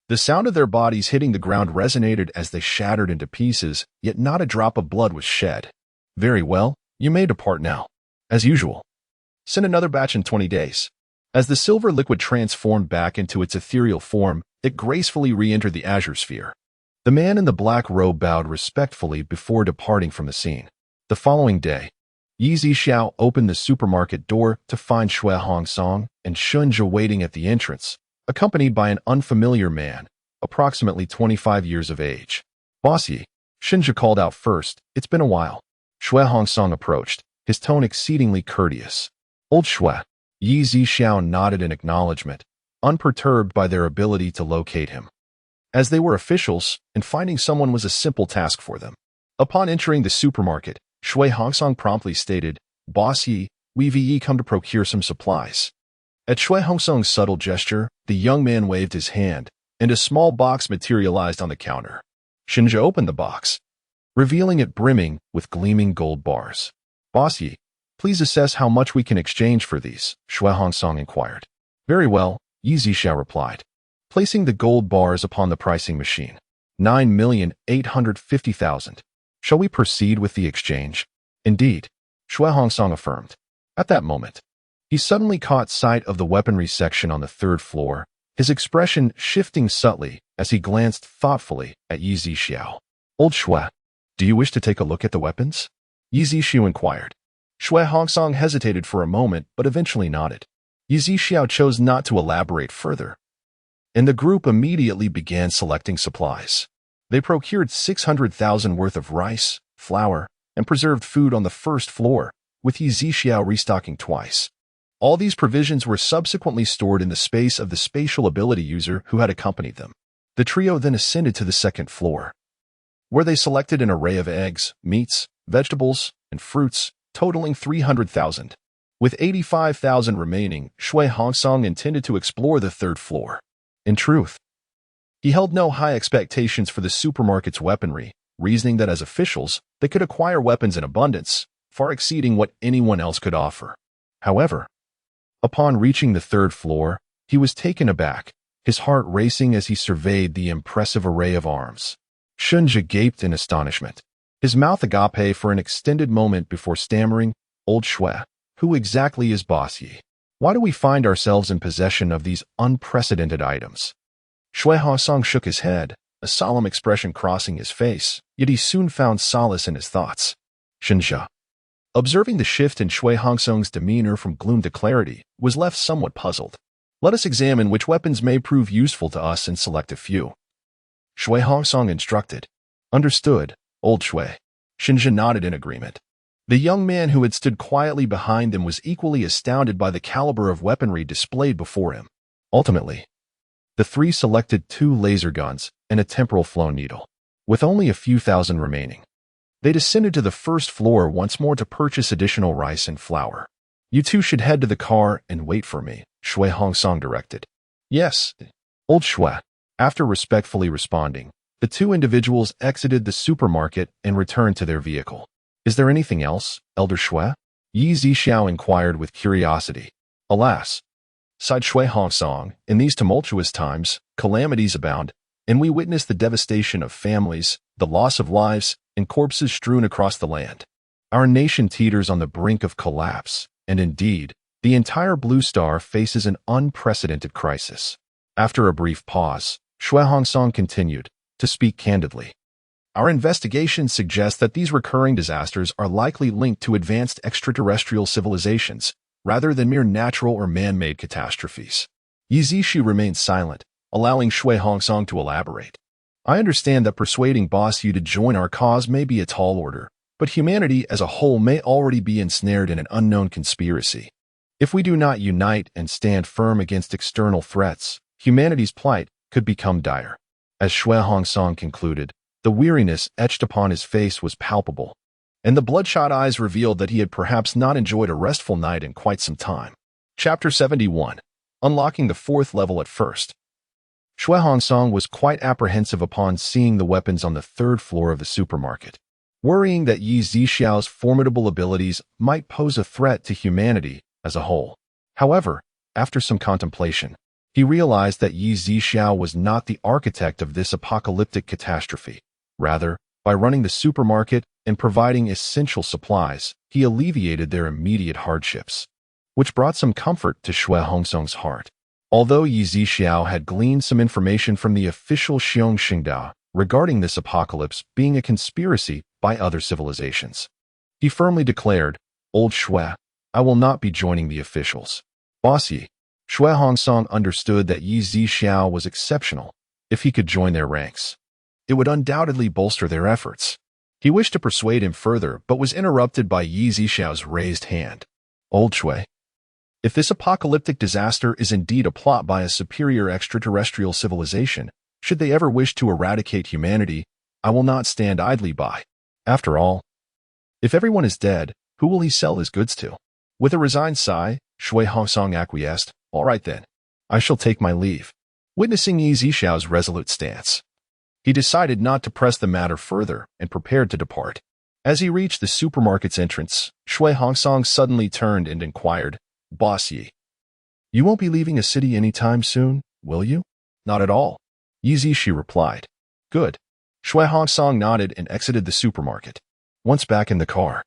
The sound of their bodies hitting the ground resonated as they shattered into pieces, yet not a drop of blood was shed. Very well, you may depart now. As usual, send another batch in 20 days. As the silver liquid transformed back into its ethereal form, it gracefully re-entered the azure sphere. The man in the black robe bowed respectfully before departing from the scene. The following day, Yi Zixiao opened the supermarket door to find Shui Hongsong and Shunja waiting at the entrance, accompanied by an unfamiliar man, approximately 25 years of age. "Boss Yi," Shunja called out first. "It's been a while." Shui Hongsong approached, his tone exceedingly courteous. "Old Shui." Yi Zixiao nodded in acknowledgement, unperturbed by their ability to locate him, as they were officials, and finding someone was a simple task for them. Upon entering the supermarket, Shui Hongsong promptly stated, "Boss Yi, we've come to procure some supplies." At Shui Hongsong's subtle gesture, the young man waved his hand, and a small box materialized on the counter. Shinja opened the box, revealing it brimming with gleaming gold bars. "Boss Yi, please assess how much we can exchange for these," Shui Hongsong inquired. "Very well," Yi Zixiao replied, placing the gold bars upon the pricing machine. 9,850,000. Shall we proceed with the exchange? Indeed, Shui Hongsong affirmed. At that moment, he suddenly caught sight of the weaponry section on the third floor, his expression shifting subtly as he glanced thoughtfully at Yi Zixiao. Old Shui, do you wish to take a look at the weapons? Yi Zixiao inquired. Shui Hongsong hesitated for a moment but eventually nodded. Yi Zixiao chose not to elaborate further, and the group immediately began selecting supplies. They procured 600,000 worth of rice, flour, and preserved food on the first floor, with Yi Zixiao restocking twice. All these provisions were subsequently stored in the space of the spatial ability user who had accompanied them. The trio then ascended to the second floor, where they selected an array of eggs, meats, vegetables, and fruits, totaling 300,000. With 85,000 remaining, Shui Hongsong intended to explore the third floor. In truth, he held no high expectations for the supermarket's weaponry, reasoning that as officials, they could acquire weapons in abundance, far exceeding what anyone else could offer. However, upon reaching the third floor, he was taken aback, his heart racing as he surveyed the impressive array of arms. Shunja gaped in astonishment, his mouth agape for an extended moment before stammering, Old Shui, who exactly is Boss Yi? Why do we find ourselves in possession of these unprecedented items? Shui Hongsong shook his head, a solemn expression crossing his face, yet he soon found solace in his thoughts. Shunja, observing the shift in Shui Hongsong's demeanor from gloom to clarity, was left somewhat puzzled. Let us examine which weapons may prove useful to us and select a few. Shui Hongsong instructed. Understood, Old Shui. Shunja nodded in agreement. The young man who had stood quietly behind them was equally astounded by the caliber of weaponry displayed before him. Ultimately, the three selected 2 laser guns and a temporal flow needle. With only a few thousand remaining, they descended to the first floor once more to purchase additional rice and flour. You two should head to the car and wait for me, Shui Hongsong directed. Yes, Old Shui. After respectfully responding, the 2 individuals exited the supermarket and returned to their vehicle. Is there anything else, Elder Shui? Yi Zixiao inquired with curiosity. Alas, sighed Shui Hongsong, in these tumultuous times, calamities abound, and we witness the devastation of families, the loss of lives, and corpses strewn across the land. Our nation teeters on the brink of collapse, and indeed, the entire Blue Star faces an unprecedented crisis. After a brief pause, Shui Hongsong continued, to speak candidly. Our investigations suggest that these recurring disasters are likely linked to advanced extraterrestrial civilizations, rather than mere natural or man-made catastrophes. Yi Zixiao remained silent, allowing Shui Hongsong to elaborate. I understand that persuading Boss Yu to join our cause may be a tall order, but humanity as a whole may already be ensnared in an unknown conspiracy. If we do not unite and stand firm against external threats, humanity's plight could become dire. As Shui Hongsong concluded, the weariness etched upon his face was palpable, and the bloodshot eyes revealed that he had perhaps not enjoyed a restful night in quite some time. Chapter 71. Unlocking the 4th level at first. Shui Hongsong was quite apprehensive upon seeing the weapons on the 3rd floor of the supermarket, worrying that Yi Zixiao's formidable abilities might pose a threat to humanity as a whole. However, after some contemplation, he realized that Yi Zixiao was not the architect of this apocalyptic catastrophe. Rather, by running the supermarket and providing essential supplies, he alleviated their immediate hardships, which brought some comfort to Shui Hongsong's heart. Although Yi Zixiao had gleaned some information from the official Xiong Xingdao regarding this apocalypse being a conspiracy by other civilizations, he firmly declared, Old Shui, I will not be joining the officials. Boss Yi. Shui Hongsong understood that Yi Zixiao was exceptional. If he could join their ranks, it would undoubtedly bolster their efforts. He wished to persuade him further, but was interrupted by Yi Zixiao's raised hand. Old Shui, if this apocalyptic disaster is indeed a plot by a superior extraterrestrial civilization, should they ever wish to eradicate humanity, I will not stand idly by. After all, if everyone is dead, who will he sell his goods to? With a resigned sigh, Shui Hongsong acquiesced. All right then, I shall take my leave. Witnessing Yi Zixiao's resolute stance, he decided not to press the matter further and prepared to depart. As he reached the supermarket's entrance, Shui Hongsong suddenly turned and inquired, Boss Yi, you won't be leaving a city anytime soon, will you? Not at all, Yi Zixiao replied. Good, Shui Hongsong nodded and exited the supermarket. Once back in the car,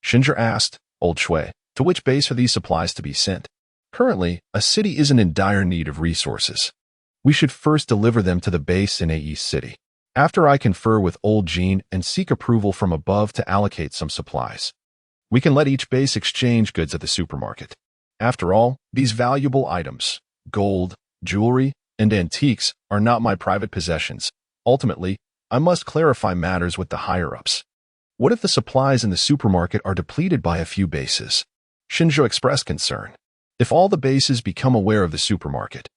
Shinja asked, "Old Shui, to which base are these supplies to be sent? Currently, a city isn't in dire need of resources. We should first deliver them to the base in AE City. After I confer with Old Jean and seek approval from above to allocate some supplies, we can let each base exchange goods at the supermarket. After all, these valuable items, gold, jewelry, and antiques, are not my private possessions. Ultimately, I must clarify matters with the higher-ups. What if the supplies in the supermarket are depleted by a few bases?" Shinjo expressed concern. If all the bases become aware of the supermarket,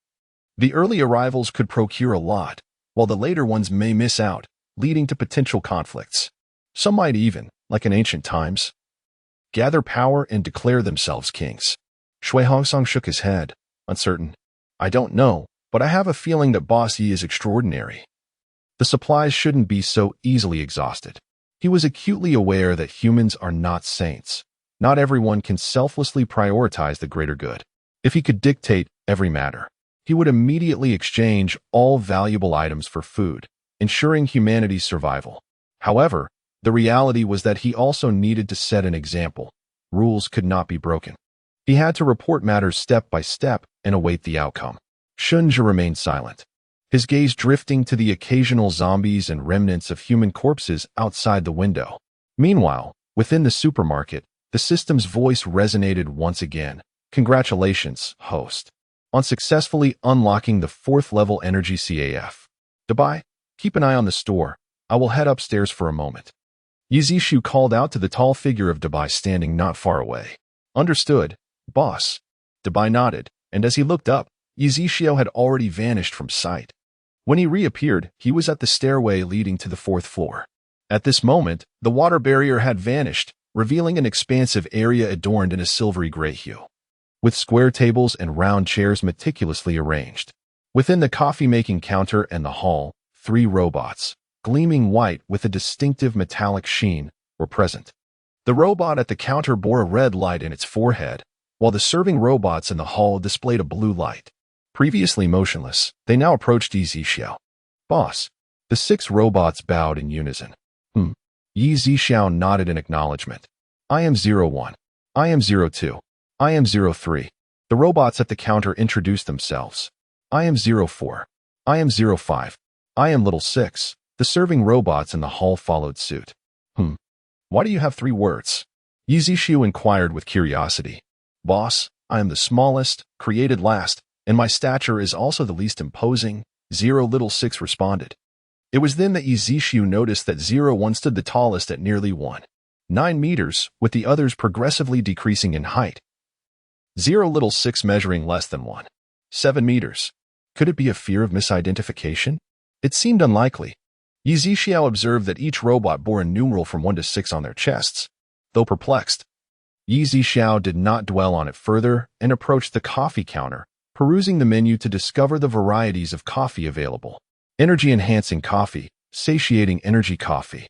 the early arrivals could procure a lot, while the later ones may miss out, leading to potential conflicts. Some might even, like in ancient times, gather power and declare themselves kings. Shui Hongsong shook his head, uncertain. "I don't know, but I have a feeling that Boss Yi is extraordinary. The supplies shouldn't be so easily exhausted." He was acutely aware that humans are not saints. Not everyone can selflessly prioritize the greater good. If he could dictate every matter, he would immediately exchange all valuable items for food, ensuring humanity's survival. However, the reality was that he also needed to set an example. Rules could not be broken. He had to report matters step by step and await the outcome. Shunja remained silent, his gaze drifting to the occasional zombies and remnants of human corpses outside the window. Meanwhile, within the supermarket, the system's voice resonated once again. "Congratulations, host, on successfully unlocking the 4th level energy CAF. Dubai, keep an eye on the store. I will head upstairs for a moment." Yizishu called out to the tall figure of Dubai standing not far away. "Understood, boss." Dubai nodded, and as he looked up, Yizishu had already vanished from sight. When he reappeared, he was at the stairway leading to the 4th floor. At this moment, the water barrier had vanished, revealing an expansive area adorned in a silvery gray hue, with square tables and round chairs meticulously arranged. Within the coffee-making counter and the hall, 3 robots, gleaming white with a distinctive metallic sheen, were present. The robot at the counter bore a red light in its forehead, while the serving robots in the hall displayed a blue light. Previously motionless, they now approached Yi Zixiao. "Boss." The 6 robots bowed in unison. Yi Zixiao nodded in acknowledgement. "I am 01. I am 02. I am 03. The robots at the counter introduced themselves. "I am 04. I am 05. I am Little 6. The serving robots in the hall followed suit. Why do you have 3 words?" Yi Zixiao inquired with curiosity. "Boss, I am the smallest, created last, and my stature is also the least imposing," Little 6 responded. It was then that Yi Zixiao noticed that 01 stood the tallest at nearly 1.9 meters, with the others progressively decreasing in height. Little 6 measuring less than 1.7 meters. Could it be a fear of misidentification? It seemed unlikely. Yi Zixiao observed that each robot bore a numeral from 1 to 6 on their chests. Though perplexed, Yi Zixiao did not dwell on it further and approached the coffee counter, perusing the menu to discover the varieties of coffee available. Energy-enhancing coffee, satiating energy coffee,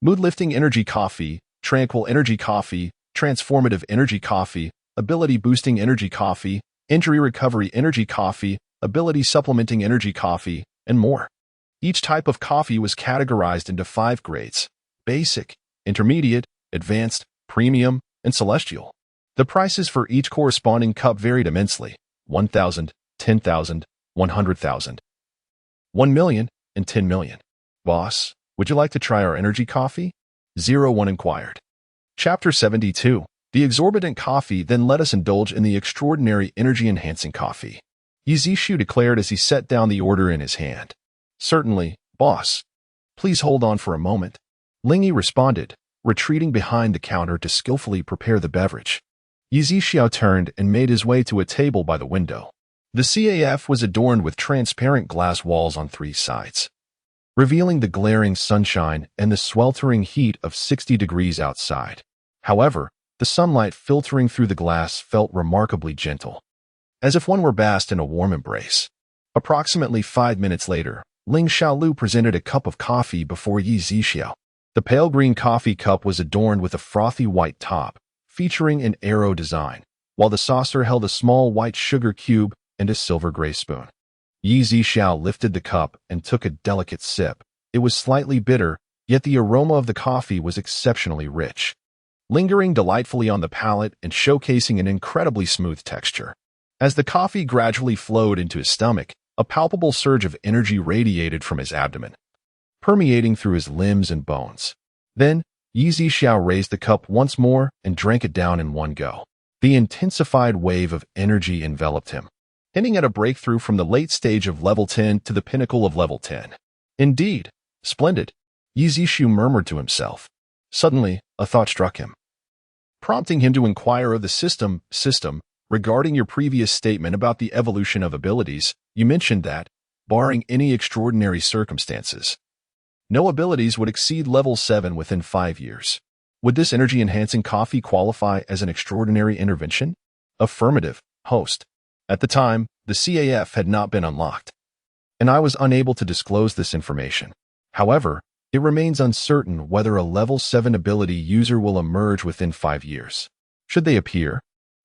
mood-lifting energy coffee, tranquil energy coffee, transformative energy coffee, ability-boosting energy coffee, injury recovery energy coffee, ability-supplementing energy coffee, and more. Each type of coffee was categorized into 5 grades: basic, intermediate, advanced, premium, and celestial. The prices for each corresponding cup varied immensely: 1,000, 10,000, 100,000, 1 million, and 10 million. "Boss, would you like to try our energy coffee?" 01 inquired. Chapter 72. The exorbitant coffee then let us indulge in the extraordinary energy-enhancing coffee, Yi Zixiao declared as he set down the order in his hand. "Certainly, boss. Please hold on for a moment," Lingy responded, retreating behind the counter to skillfully prepare the beverage. Yi Zixiao turned and made his way to a table by the window. The CAF was adorned with transparent glass walls on 3 sides, revealing the glaring sunshine and the sweltering heat of 60 degrees outside. However, the sunlight filtering through the glass felt remarkably gentle, as if one were bathed in a warm embrace. Approximately 5 minutes later, Ling Xiaolu presented a cup of coffee before Yi Zixiao. The pale green coffee cup was adorned with a frothy white top, featuring an arrow design, while the saucer held a small white sugar cube and a silver gray spoon. Yi Zixiao lifted the cup and took a delicate sip. It was slightly bitter, yet the aroma of the coffee was exceptionally rich, lingering delightfully on the palate and showcasing an incredibly smooth texture. As the coffee gradually flowed into his stomach, a palpable surge of energy radiated from his abdomen, permeating through his limbs and bones. Then, Yi Xiao raised the cup once more and drank it down in one go. The intensified wave of energy enveloped him, hinting at a breakthrough from the late stage of level 10 to the pinnacle of level 10. Indeed, splendid, Yi Xiao murmured to himself. Suddenly, a thought struck him, prompting him to inquire of the system, regarding your previous statement about the evolution of abilities. You mentioned that, barring any extraordinary circumstances, no abilities would exceed level 7 within 5 years. Would this energy-enhancing coffee qualify as an extraordinary intervention? Affirmative, host. At the time, the CAF had not been unlocked, and I was unable to disclose this information. However, it remains uncertain whether a level 7 ability user will emerge within 5 years. Should they appear,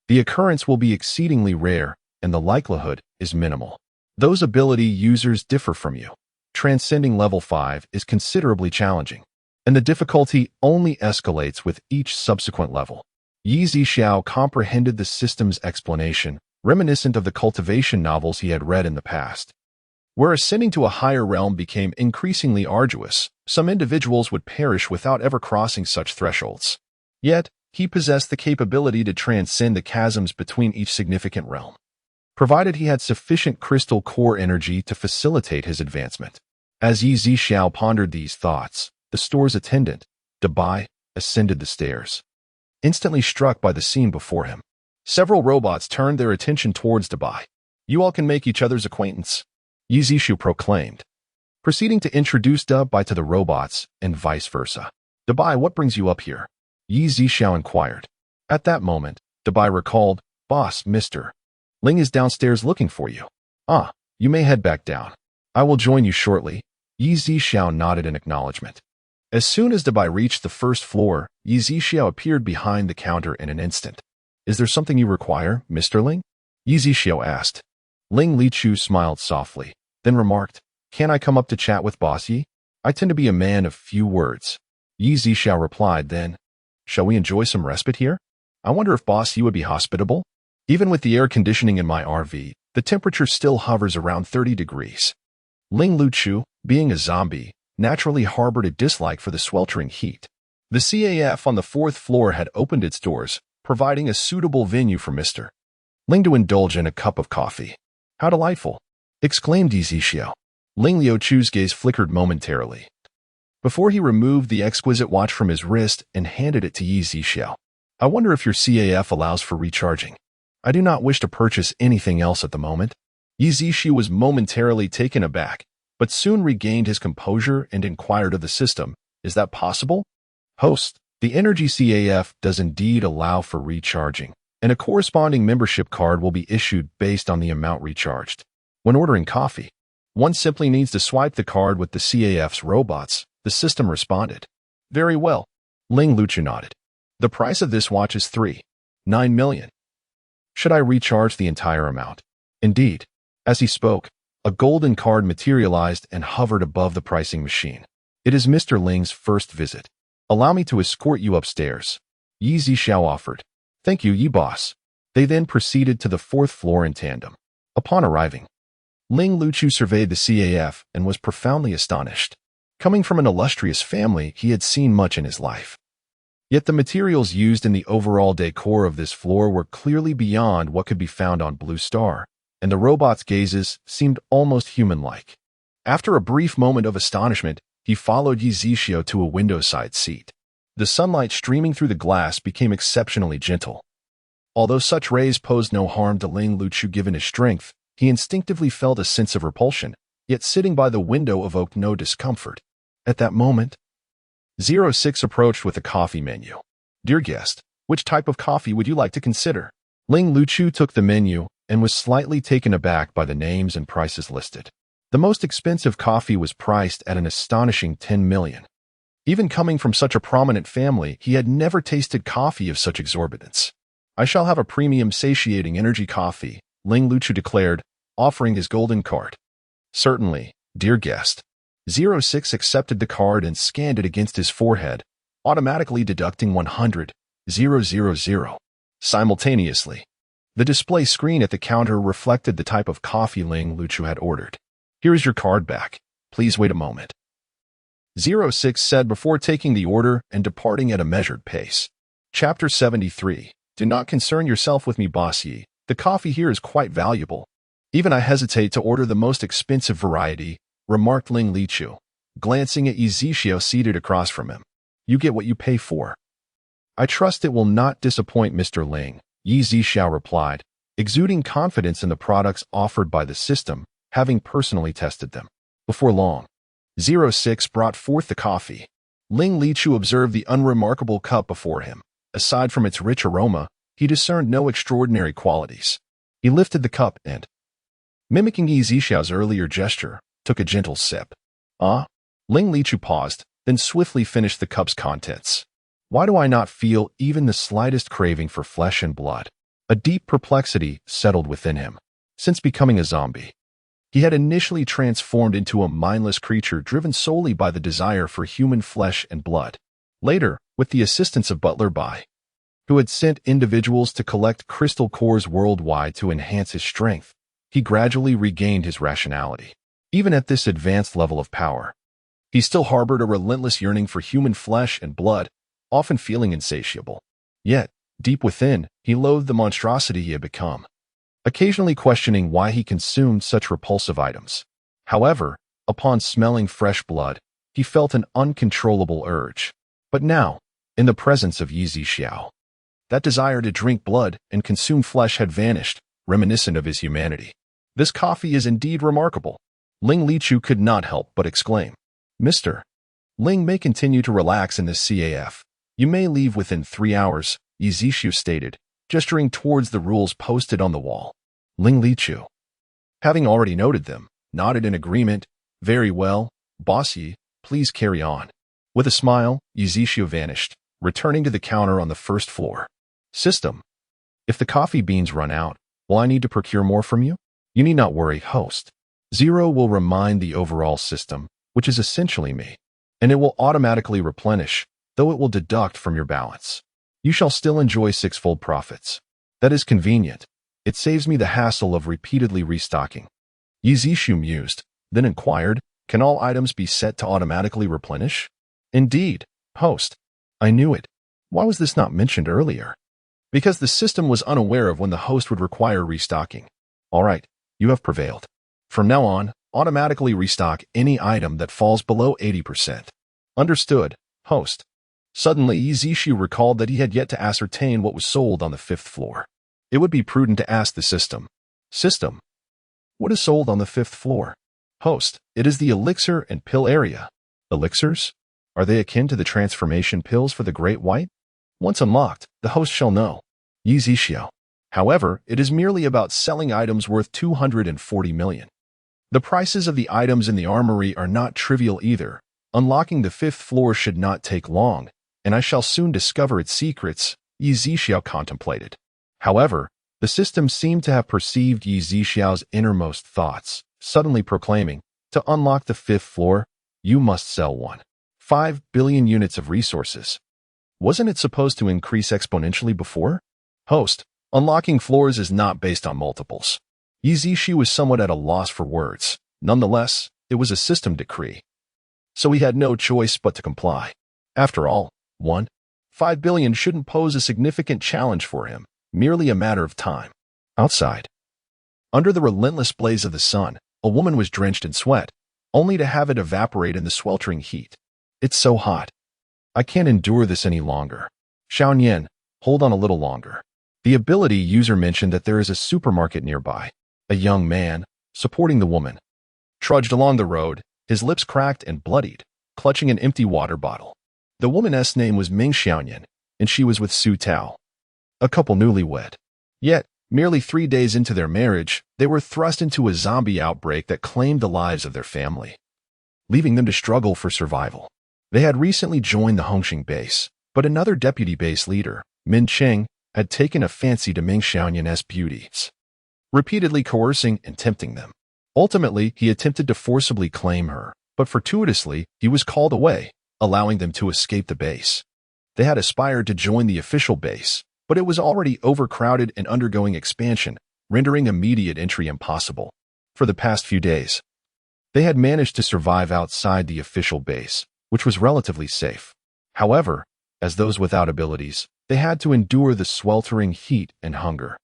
the occurrence will be exceedingly rare, and the likelihood is minimal. Those ability users differ from you. Transcending level 5 is considerably challenging, and the difficulty only escalates with each subsequent level. Yi Xiao comprehended the system's explanation, reminiscent of the cultivation novels he had read in the past. Where ascending to a higher realm became increasingly arduous, some individuals would perish without ever crossing such thresholds. Yet, he possessed the capability to transcend the chasms between each significant realm, provided he had sufficient crystal core energy to facilitate his advancement. As Yi Xiao pondered these thoughts, the store's attendant, Dabai, ascended the stairs, instantly struck by the scene before him. Several robots turned their attention towards Dabai. You all can make each other's acquaintance, Yi Xiao proclaimed, proceeding to introduce Dabai to the robots and vice versa. Dabai, what brings you up here? Yi Xiao inquired. At that moment, Dabai recalled, Boss, Mr. Ling is downstairs looking for you. Ah, you may head back down. I will join you shortly. Yi Xiao nodded in acknowledgement. As soon as Dabai reached the first floor, Yi Xiao appeared behind the counter in an instant. Is there something you require, Mr. Ling? Yi Xiao asked. Ling Lichu smiled softly, then remarked, Can I come up to chat with Boss Yi? I tend to be a man of few words. Yi Xiao replied then, Shall we enjoy some respite here? I wonder if Boss Yi would be hospitable? Even with the air conditioning in my RV, the temperature still hovers around 30 degrees. Ling Lichu, being a zombie, naturally harbored a dislike for the sweltering heat. The CAF on the 4th floor had opened its doors, providing a suitable venue for Mr. Ling to indulge in a cup of coffee. How delightful! Exclaimed Yi Xiao. Ling Liuchu's gaze flickered momentarily, before he removed the exquisite watch from his wrist and handed it to Yi Xiao. I wonder if your CAF allows for recharging. I do not wish to purchase anything else at the moment. Yi Xiao was momentarily taken aback, but soon regained his composure and inquired of the system, Is that possible? Host, the Energy CAF does indeed allow for recharging, and a corresponding membership card will be issued based on the amount recharged. When ordering coffee, one simply needs to swipe the card with the CAF's robots, the system responded. Very well. Ling Lichu nodded. The price of this watch is 3.9 million. Should I recharge the entire amount? Indeed. As he spoke, a golden card materialized and hovered above the pricing machine. It is Mr. Ling's first visit. Allow me to escort you upstairs, Yi Xiao offered. Thank you, Yi boss. They then proceeded to the 4th floor in tandem. Upon arriving, Ling Lichu surveyed the CAF and was profoundly astonished. Coming from an illustrious family, he had seen much in his life. Yet the materials used in the overall decor of this floor were clearly beyond what could be found on Blue Star, and the robot's gazes seemed almost human-like. After a brief moment of astonishment, he followed Yi Xiao to a window-side seat. The sunlight streaming through the glass became exceptionally gentle. Although such rays posed no harm to Ling Lichu given his strength, he instinctively felt a sense of repulsion, yet sitting by the window evoked no discomfort. At that moment, 06 approached with a coffee menu. Dear guest, which type of coffee would you like to consider? Ling Lichu took the menu and was slightly taken aback by the names and prices listed. The most expensive coffee was priced at an astonishing 10 million. Even coming from such a prominent family, he had never tasted coffee of such exorbitance. I shall have a premium satiating energy coffee, Ling Lichu declared, offering his golden card. Certainly, dear guest. 06 accepted the card and scanned it against his forehead, automatically deducting 100,000. Simultaneously, the display screen at the counter reflected the type of coffee Ling Lichu had ordered. "Here is your card back. Please wait a moment," 06 said before taking the order and departing at a measured pace. Chapter 73. Do not concern yourself with me, boss Yi. The coffee here is quite valuable. Even I hesitate to order the most expensive variety, remarked Ling Lichu, glancing at Yi Zixiao seated across from him. You get what you pay for. I trust it will not disappoint, Mr. Ling, Yi Zixiao replied, exuding confidence in the products offered by the system, having personally tested them. Before long, 06 brought forth the coffee. Ling Lichu observed the unremarkable cup before him. Aside from its rich aroma, he discerned no extraordinary qualities. He lifted the cup and, mimicking Yi Zixiao's earlier gesture, took a gentle sip. Ah? Ling Lichu paused, then swiftly finished the cup's contents. Why do I not feel even the slightest craving for flesh and blood? A deep perplexity settled within him. Since becoming a zombie, he had initially transformed into a mindless creature driven solely by the desire for human flesh and blood. Later, with the assistance of Butler Bai, who had sent individuals to collect crystal cores worldwide to enhance his strength, he gradually regained his rationality. Even at this advanced level of power, he still harbored a relentless yearning for human flesh and blood, often feeling insatiable. Yet, deep within, he loathed the monstrosity he had become, occasionally questioning why he consumed such repulsive items. However, upon smelling fresh blood, he felt an uncontrollable urge. But now, in the presence of Yi Zixiao, that desire to drink blood and consume flesh had vanished, reminiscent of his humanity. This coffee is indeed remarkable. Ling Lichu could not help but exclaim. Mr. Ling may continue to relax in this CAF. You may leave within 3 hours, Yi Zixiao stated, gesturing towards the rules posted on the wall. Ling Lichu, having already noted them, nodded in agreement. Very well, boss Yi, please carry on. With a smile, Yi Zixiao vanished, returning to the counter on the first floor. System. If the coffee beans run out, will I need to procure more from you? You need not worry, host. 0 will remind the overall system, which is essentially me, and it will automatically replenish, though it will deduct from your balance. You shall still enjoy 6-fold profits. That is convenient. It saves me the hassle of repeatedly restocking. Yi Zixiao mused, then inquired, can all items be set to automatically replenish? Indeed, host. I knew it. Why was this not mentioned earlier? Because the system was unaware of when the host would require restocking. All right, you have prevailed. From now on, automatically restock any item that falls below 80%. Understood, host. Suddenly, Yi Zixiao recalled that he had yet to ascertain what was sold on the 5th floor. It would be prudent to ask the system. System. What is sold on the 5th floor? Host. It is the elixir and pill area. Elixirs? Are they akin to the transformation pills for the Great White? Once unlocked, the host shall know. Yi Zixiao. However, it is merely about selling items worth 240 million. The prices of the items in the armory are not trivial either. Unlocking the 5th floor should not take long, and I shall soon discover its secrets, Yi Zixiao contemplated. However, the system seemed to have perceived Yi Zixiao's innermost thoughts, suddenly proclaiming, to unlock the 5th floor, you must sell 5 billion units of resources. Wasn't it supposed to increase exponentially before? Host, unlocking floors is not based on multiples. Yi Zixiao was somewhat at a loss for words. Nonetheless, it was a system decree. So he had no choice but to comply. After all, 5 billion shouldn't pose a significant challenge for him, merely a matter of time. Outside, under the relentless blaze of the sun, a woman was drenched in sweat, only to have it evaporate in the sweltering heat. It's so hot. I can't endure this any longer. Xiaonian, hold on a little longer. The ability user mentioned that there is a supermarket nearby. A young man, supporting the woman, trudged along the road, his lips cracked and bloodied, clutching an empty water bottle. The woman's name was Ming Xiaonian, and she was with Su Tao, a couple newlywed. Yet, merely 3 days into their marriage, they were thrust into a zombie outbreak that claimed the lives of their family, leaving them to struggle for survival. They had recently joined the Hongqing base, but another deputy base leader, Min Cheng, had taken a fancy to Ming Xiaonian's beauties, repeatedly coercing and tempting them. Ultimately, he attempted to forcibly claim her, but but fortuitously, he was called away, allowing them to escape the base. They had aspired to join the official base, but it was already overcrowded and undergoing expansion, rendering immediate entry impossible. For the past few days, they had managed to survive outside the official base, which was relatively safe. However, as those without abilities, they had to endure the sweltering heat and hunger.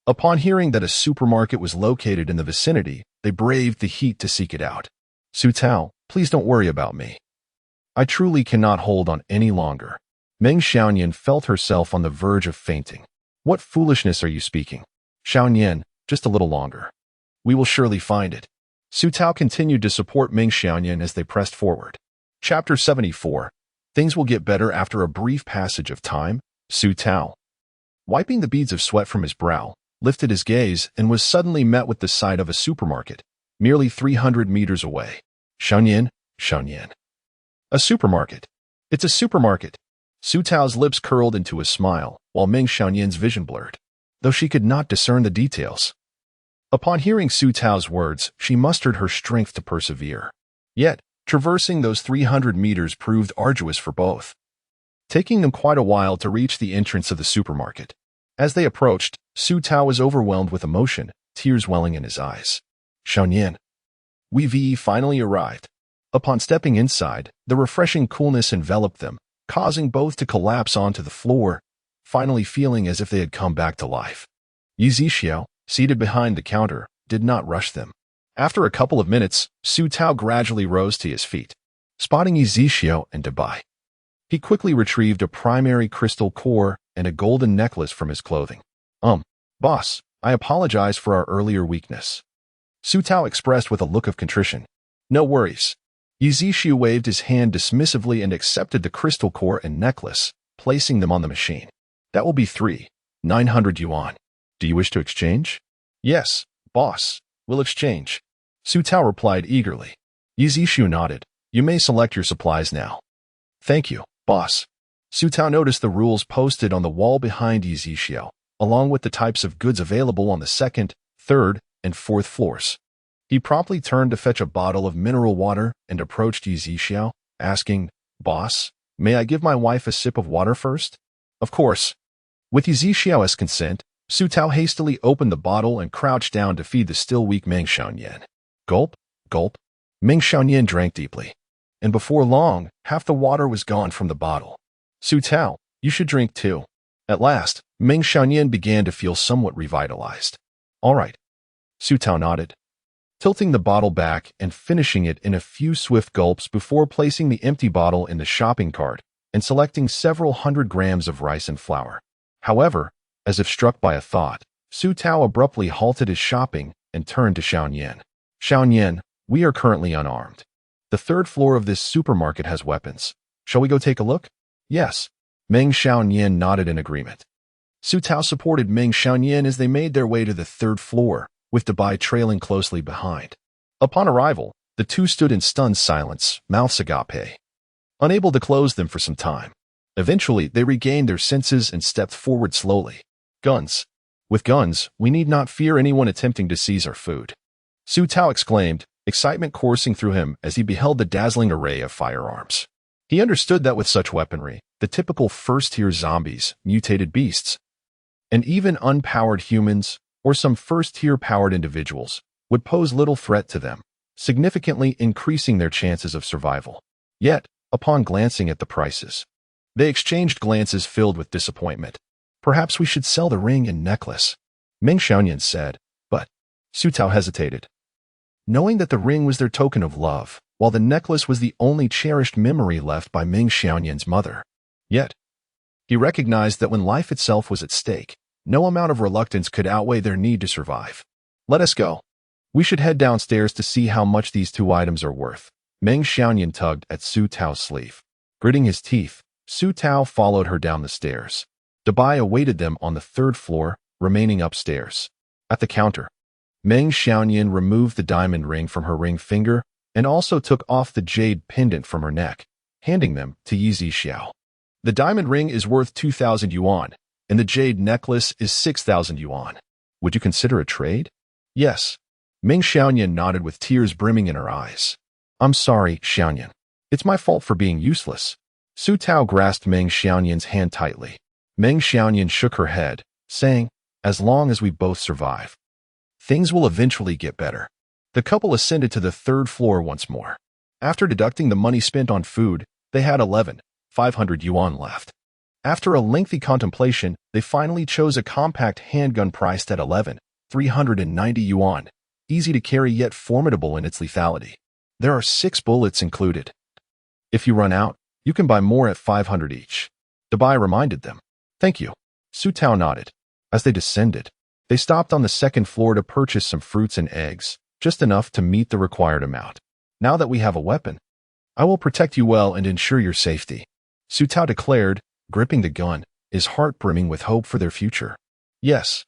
Upon hearing that a supermarket was located in the vicinity, they braved the heat to seek it out. Su Tao, please don't worry about me. I truly cannot hold on any longer. Meng Xiaoyan felt herself on the verge of fainting. What foolishness are you speaking? Xiaoyan, just a little longer. We will surely find it. Su Tao continued to support Meng Xiaoyan as they pressed forward. Chapter 74. Things will get better after a brief passage of time. Su Tao, wiping the beads of sweat from his brow, lifted his gaze and was suddenly met with the sight of a supermarket, merely 300 meters away. Xiaoyan, Xiaoyan. A supermarket. It's a supermarket. Su Tao's lips curled into a smile, while Meng Xiaoyan's vision blurred, though she could not discern the details. Upon hearing Su Tao's words, she mustered her strength to persevere. Yet, traversing those 300 meters proved arduous for both, taking them quite a while to reach the entrance of the supermarket. As they approached, Su Tao was overwhelmed with emotion, tears welling in his eyes. Xiaoyan. We finally arrived. Upon stepping inside, the refreshing coolness enveloped them, causing both to collapse onto the floor, finally feeling as if they had come back to life. Yi Zixiao, seated behind the counter, did not rush them. After a couple of minutes, Su Tao gradually rose to his feet. Spotting Yi Zixiao and Dabai, he quickly retrieved a primary crystal core and a golden necklace from his clothing. Boss, I apologize for our earlier weakness. Su Tao expressed with a look of contrition. No worries. Yi Zixiao waved his hand dismissively and accepted the crystal core and necklace, placing them on the machine. That will be 900 yuan. Do you wish to exchange? Yes, boss, we'll exchange. Su Tao replied eagerly. Yi Zixiao nodded. You may select your supplies now. Thank you, boss. Su Tao noticed the rules posted on the wall behind Yi Zixiao, along with the types of goods available on the second, third, and fourth floors. He promptly turned to fetch a bottle of mineral water and approached Yi Zixiao, asking, Boss, may I give my wife a sip of water first? Of course. With Yi Zixiao's consent, Su Tao hastily opened the bottle and crouched down to feed the still weak Meng Xiaoyan. Gulp, gulp. Meng Xiaoyan drank deeply, and before long, half the water was gone from the bottle. Su Tao, you should drink too. At last, Meng Xiaoyan began to feel somewhat revitalized. All right. Su Tao nodded, tilting the bottle back and finishing it in a few swift gulps before placing the empty bottle in the shopping cart and selecting several 100 grams of rice and flour. However, as if struck by a thought, Su Tao abruptly halted his shopping and turned to Xiaoyan. Xiaoyan, we are currently unarmed. The third floor of this supermarket has weapons. Shall we go take a look? Yes. Meng Xiaoyan nodded in agreement. Su Tao supported Meng Xiaoyan as they made their way to the third floor, with Dabai trailing closely behind. Upon arrival, the two stood in stunned silence, mouths agape, unable to close them for some time. Eventually, they regained their senses and stepped forward slowly. Guns. With guns, we need not fear anyone attempting to seize our food. Su Tao exclaimed, excitement coursing through him as he beheld the dazzling array of firearms. He understood that with such weaponry, the typical first-tier zombies, mutated beasts, and even unpowered humans, or some first-tier powered individuals, would pose little threat to them, significantly increasing their chances of survival. Yet, upon glancing at the prices, they exchanged glances filled with disappointment. Perhaps we should sell the ring and necklace, Meng Xiaoyan said, but Su Tao hesitated. Knowing that the ring was their token of love, while the necklace was the only cherished memory left by Meng Xiaoyan's mother. Yet, he recognized that when life itself was at stake, no amount of reluctance could outweigh their need to survive. Let us go. We should head downstairs to see how much these two items are worth. Meng Xiaoyan tugged at Su Tao's sleeve. Gritting his teeth, Su Tao followed her down the stairs. Dabai awaited them on the third floor, remaining upstairs. At the counter, Meng Xiaoyan removed the diamond ring from her ring finger and also took off the jade pendant from her neck, handing them to Yi Zixiao. The diamond ring is worth 2,000 yuan, and the jade necklace is 6,000 yuan. Would you consider a trade? Yes. Meng Xiaoyan nodded with tears brimming in her eyes. I'm sorry, Xiaoyan. It's my fault for being useless. Su Tao grasped Meng Xiaoyan's hand tightly. Meng Xiaoyan shook her head, saying, as long as we both survive, things will eventually get better. The couple ascended to the third floor once more. After deducting the money spent on food, they had 11,500 yuan left. After a lengthy contemplation, they finally chose a compact handgun priced at 11,390 yuan, easy to carry yet formidable in its lethality. There are 6 bullets included. If you run out, you can buy more at 500 each. Dabai reminded them. Thank you. Su Tao nodded. As they descended, they stopped on the second floor to purchase some fruits and eggs, just enough to meet the required amount. Now that we have a weapon, I will protect you well and ensure your safety, Su Tao declared, gripping the gun, his heart brimming with hope for their future. Yes.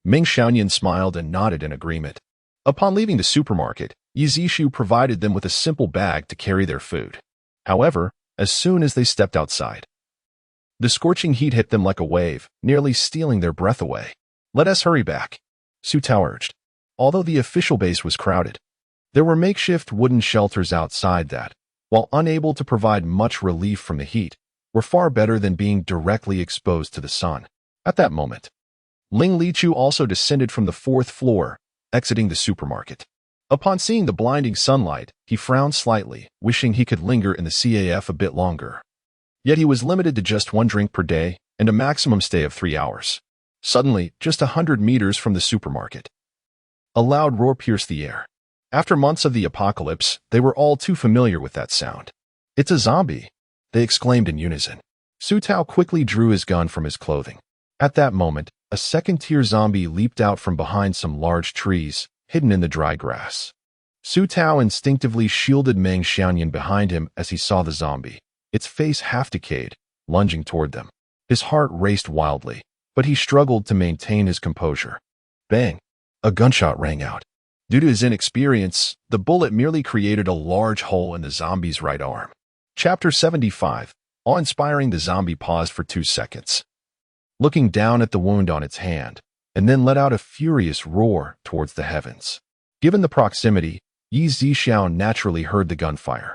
Meng Xiaoyan smiled and nodded in agreement. Upon leaving the supermarket, Yizishu provided them with a simple bag to carry their food. However, as soon as they stepped outside, the scorching heat hit them like a wave, nearly stealing their breath away. Let us hurry back, Su Tao urged. Although the official base was crowded, there were makeshift wooden shelters outside that, while unable to provide much relief from the heat, were far better than being directly exposed to the sun. At that moment, Ling Lichu also descended from the 4th floor, exiting the supermarket. Upon seeing the blinding sunlight, he frowned slightly, wishing he could linger in the CAF a bit longer. Yet he was limited to just 1 drink per day and a maximum stay of 3 hours. Suddenly, just 100 meters from the supermarket, a loud roar pierced the air. After months of the apocalypse, they were all too familiar with that sound. It's a zombie, they exclaimed in unison. Su Tao quickly drew his gun from his clothing. At that moment, a second-tier zombie leaped out from behind some large trees, hidden in the dry grass. Su Tao instinctively shielded Meng Xiaoyan behind him as he saw the zombie, its face half-decayed, lunging toward them. His heart raced wildly, but he struggled to maintain his composure. Bang! A gunshot rang out. Due to his inexperience, the bullet merely created a large hole in the zombie's right arm. Chapter 75. Awe-inspiring. The zombie paused for 2 seconds, looking down at the wound on its hand, and then let out a furious roar towards the heavens. Given the proximity, Yi Zhixiao naturally heard the gunfire.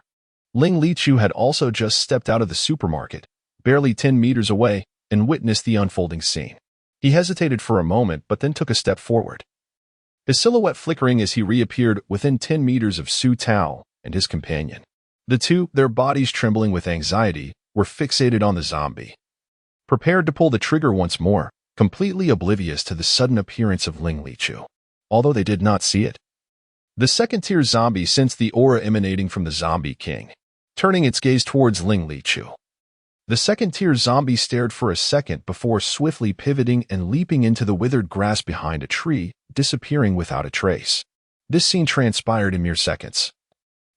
Ling Lichu had also just stepped out of the supermarket, barely 10 meters away, and witnessed the unfolding scene. He hesitated for a moment but then took a step forward, his silhouette flickering as he reappeared within 10 meters of Su Tao and his companion. The two, their bodies trembling with anxiety, were fixated on the zombie, prepared to pull the trigger once more, completely oblivious to the sudden appearance of Ling Lichu, although they did not see it. The second-tier zombie sensed the aura emanating from the Zombie King, turning its gaze towards Ling Lichu. The second-tier zombie stared for a second before swiftly pivoting and leaping into the withered grass behind a tree, disappearing without a trace. This scene transpired in mere seconds,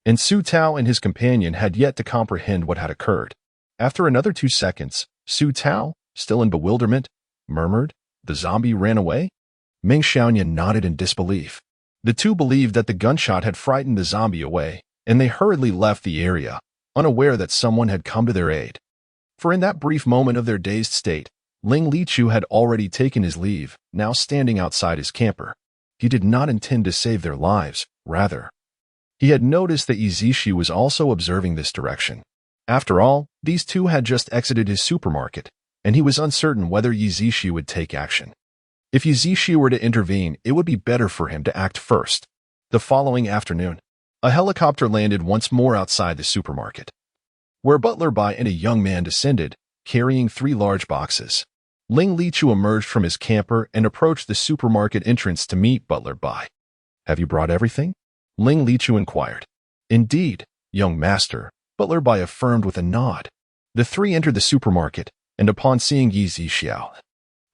and Su Tao and his companion had yet to comprehend what had occurred. After another 2 seconds, Su Tao, still in bewilderment, murmured, "The zombie ran away?" Meng Xiaoyan nodded in disbelief. The two believed that the gunshot had frightened the zombie away, and they hurriedly left the area, unaware that someone had come to their aid. For in that brief moment of their dazed state, Ling Lichu had already taken his leave, now standing outside his camper. He did not intend to save their lives, rather, he had noticed that Yizishi was also observing this direction. After all, these two had just exited his supermarket, and he was uncertain whether Yizishi would take action. If Yizishi were to intervene, it would be better for him to act first. The following afternoon, a helicopter landed once more outside the supermarket, where Butler Bai and a young man descended, carrying 3 large boxes. Ling Lichu emerged from his camper and approached the supermarket entrance to meet Butler Bai. "Have you brought everything?" Ling Lichu inquired. "Indeed, young master," Butler Bai affirmed with a nod. The 3 entered the supermarket, and upon seeing Yi Zixiao,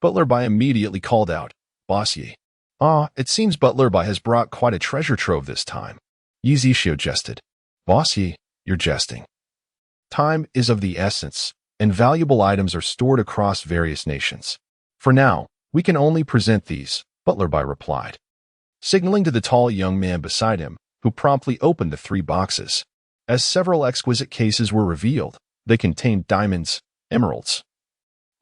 Butler Bai immediately called out, "Boss Yi." "Ah, it seems Butler Bai has brought quite a treasure trove this time." Yi Zixiao jested. "Boss Yi, you're jesting. Time is of the essence, and valuable items are stored across various nations. For now, we can only present these," Butler Bai replied, signaling to the tall young man beside him, who promptly opened the 3 boxes. As several exquisite cases were revealed, they contained diamonds, emeralds,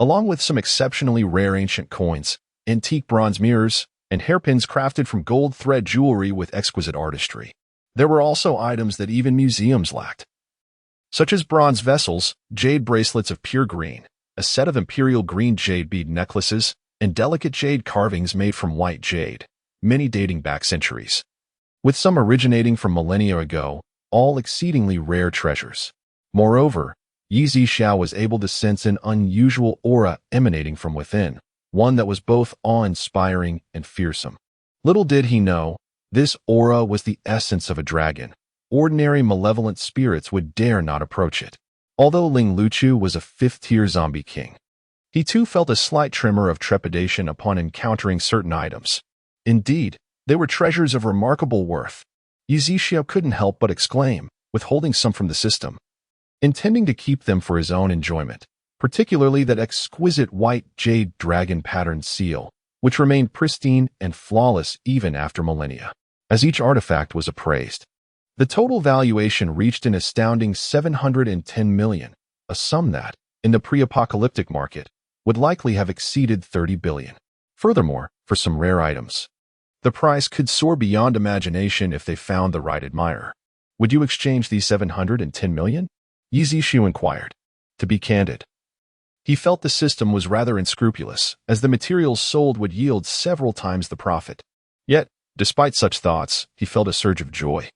along with some exceptionally rare ancient coins, antique bronze mirrors, and hairpins crafted from gold thread jewelry with exquisite artistry. There were also items that even museums lacked, such as bronze vessels, jade bracelets of pure green, a set of imperial green jade bead necklaces, and delicate jade carvings made from white jade, many dating back centuries, with some originating from millennia ago, all exceedingly rare treasures. Moreover, Yi Zhixiao was able to sense an unusual aura emanating from within, one that was both awe-inspiring and fearsome. Little did he know, this aura was the essence of a dragon. Ordinary malevolent spirits would dare not approach it. Although Ling Luchu was a fifth-tier zombie king, he too felt a slight tremor of trepidation upon encountering certain items. Indeed, they were treasures of remarkable worth. Yi Zhixiao couldn't help but exclaim, withholding some from the system, intending to keep them for his own enjoyment, particularly that exquisite white jade dragon patterned seal, which remained pristine and flawless even after millennia. As each artifact was appraised, the total valuation reached an astounding 710 million, a sum that, in the pre-apocalyptic market, would likely have exceeded 30 billion. Furthermore, for some rare items, the price could soar beyond imagination if they found the right admirer. Would you exchange these 710 million? Yi Zhixiao inquired. To be candid, he felt the system was rather unscrupulous, as the materials sold would yield several times the profit. Yet, despite such thoughts, he felt a surge of joy.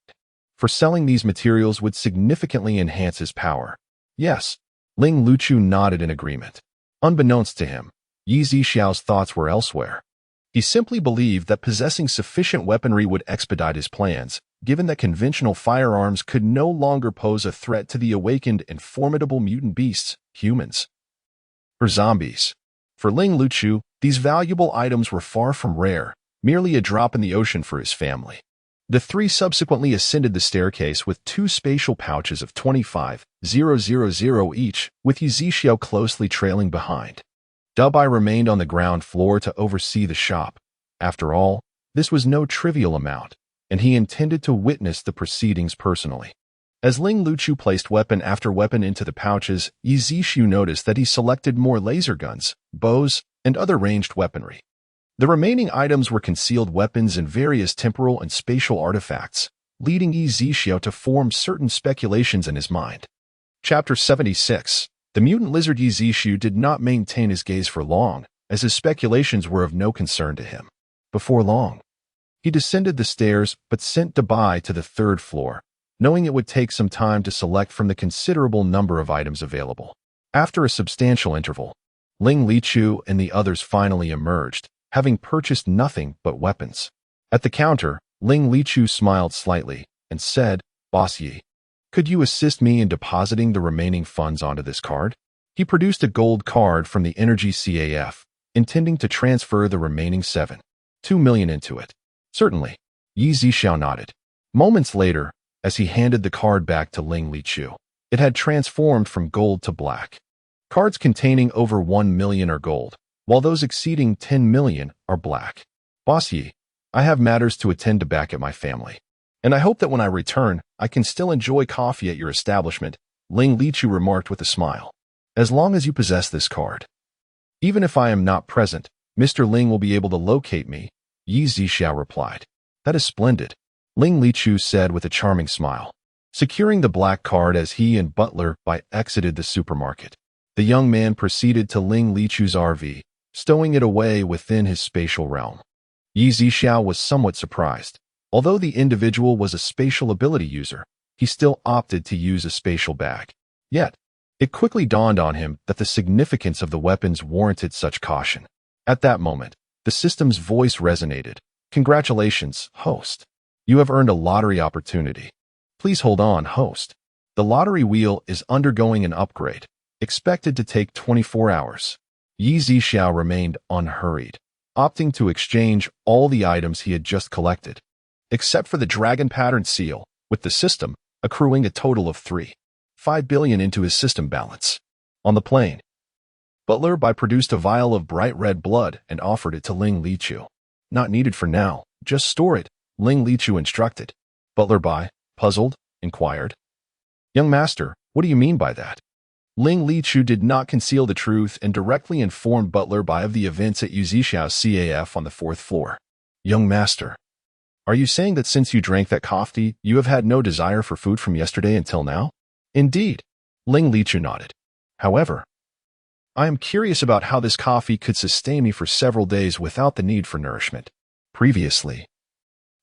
For selling these materials would significantly enhance his power. Yes, Ling Luchu nodded in agreement. Unbeknownst to him, Yi Zhixiao's thoughts were elsewhere. He simply believed that possessing sufficient weaponry would expedite his plans, given that conventional firearms could no longer pose a threat to the awakened and formidable mutant beasts, humans, or zombies. For Ling Luchu, these valuable items were far from rare, merely a drop in the ocean for his family. The three subsequently ascended the staircase with two spatial pouches of 25,000 each, with Yi Zhixiao closely trailing behind. Dubai remained on the ground floor to oversee the shop. After all, this was no trivial amount, and he intended to witness the proceedings personally. As Ling Luchu placed weapon after weapon into the pouches, Yi Zhixiao noticed that he selected more laser guns, bows, and other ranged weaponry. The remaining items were concealed weapons and various temporal and spatial artifacts, leading Yi Zhixiao to form certain speculations in his mind. Chapter 76. The mutant lizard. Yi Zhixiao did not maintain his gaze for long, as his speculations were of no concern to him. Before long, he descended the stairs but sent Dubai to the third floor, knowing it would take some time to select from the considerable number of items available. After a substantial interval, Ling Luchu and the others finally emerged, having purchased nothing but weapons. At the counter, Ling Luchu smiled slightly and said, "Boss Yi, could you assist me in depositing the remaining funds onto this card?" He produced a gold card from the Energy CAF, intending to transfer the remaining 7.2 million into it. Certainly, Yi Zhixiao nodded. Moments later, as he handed the card back to Ling Luchu, it had transformed from gold to black. Cards containing over 1 million are gold, while those exceeding 10 million are black. Boss Yi, I have matters to attend to back at my family, and I hope that when I return, I can still enjoy coffee at your establishment, Ling Luchu remarked with a smile. As long as you possess this card. Even if I am not present, Mr. Ling will be able to locate me, Yi Zhixiao replied. That is splendid, Ling Luchu said with a charming smile, securing the black card as he and Butler exited the supermarket. The young man proceeded to Ling Luchu's RV, stowing it away within his spatial realm. Yi Zhixiao was somewhat surprised. Although the individual was a spatial ability user, he still opted to use a spatial bag. Yet, it quickly dawned on him that the significance of the weapons warranted such caution. At that moment, the system's voice resonated. Congratulations, host. You have earned a lottery opportunity. Please hold on, host. The lottery wheel is undergoing an upgrade, expected to take 24 hours. Yi Zhixiao remained unhurried, opting to exchange all the items he had just collected, except for the dragon pattern seal, with the system accruing a total of 3.5 billion into his system balance. On the plane, Butler produced a vial of bright red blood and offered it to Ling Luchu. Not needed for now, just store it, Ling Luchu instructed. Butler puzzled, inquired. Young master, what do you mean by that? Ling Luchu did not conceal the truth and directly informed Butler of the events at Yi Zhixiao's CAF on the 4th floor. Young master, Are you saying that since you drank that coffee, you have had no desire for food from yesterday until now? Indeed. Ling Lichu nodded. However, I am curious about how this coffee could sustain me for several days without the need for nourishment. Previously,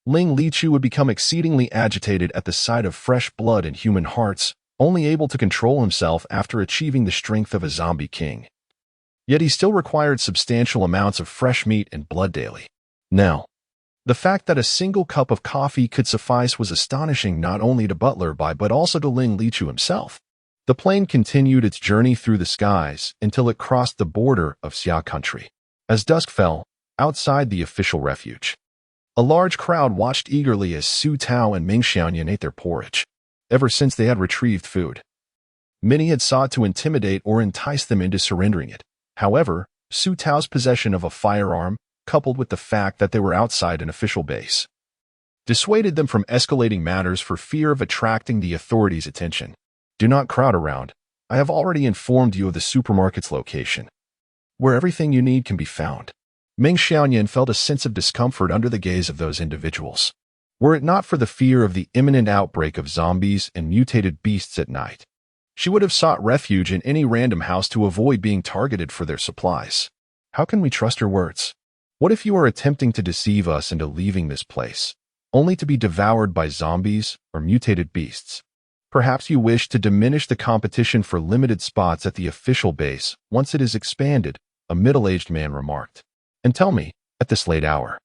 Ling Lichu would become exceedingly agitated at the sight of fresh blood and human hearts, only able to control himself after achieving the strength of a zombie king. Yet he still required substantial amounts of fresh meat and blood daily. Now, the fact that a single cup of coffee could suffice was astonishing not only to Butler Bai but also to Ling Lichu himself. The plane continued its journey through the skies until it crossed the border of Xia country. As dusk fell, outside the official refuge, a large crowd watched eagerly as Su Tao and Ming Xiaoyan ate their porridge. Ever since they had retrieved food, many had sought to intimidate or entice them into surrendering it. However, Su Tao's possession of a firearm, coupled with the fact that they were outside an official base, dissuaded them from escalating matters for fear of attracting the authorities' attention. Do not crowd around. I have already informed you of the supermarket's location, where everything you need can be found. Ming Xiaoyan felt a sense of discomfort under the gaze of those individuals. Were it not for the fear of the imminent outbreak of zombies and mutated beasts at night, she would have sought refuge in any random house to avoid being targeted for their supplies. How can we trust her words? What if you are attempting to deceive us into leaving this place, only to be devoured by zombies or mutated beasts? Perhaps you wish to diminish the competition for limited spots at the official base once it is expanded, a middle-aged man remarked. And tell me, at this late hour,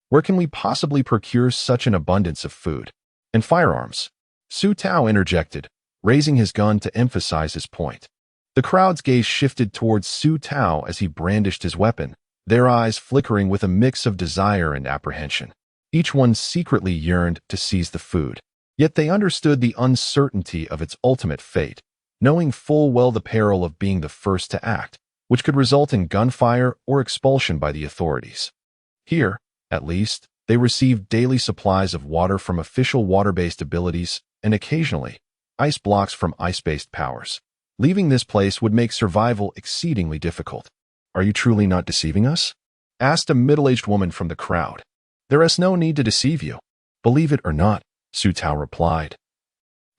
where can we possibly procure such an abundance of food and firearms? Su Tao interjected, raising his gun to emphasize his point. The crowd's gaze shifted towards Su Tao as he brandished his weapon, their eyes flickering with a mix of desire and apprehension. Each one secretly yearned to seize the food, yet they understood the uncertainty of its ultimate fate, knowing full well the peril of being the first to act, which could result in gunfire or expulsion by the authorities. Here, at least, they received daily supplies of water from official water-based abilities and occasionally, ice blocks from ice-based powers. Leaving this place would make survival exceedingly difficult. Are you truly not deceiving us? Asked a middle-aged woman from the crowd. There is no need to deceive you. Believe it or not, Su Tao replied,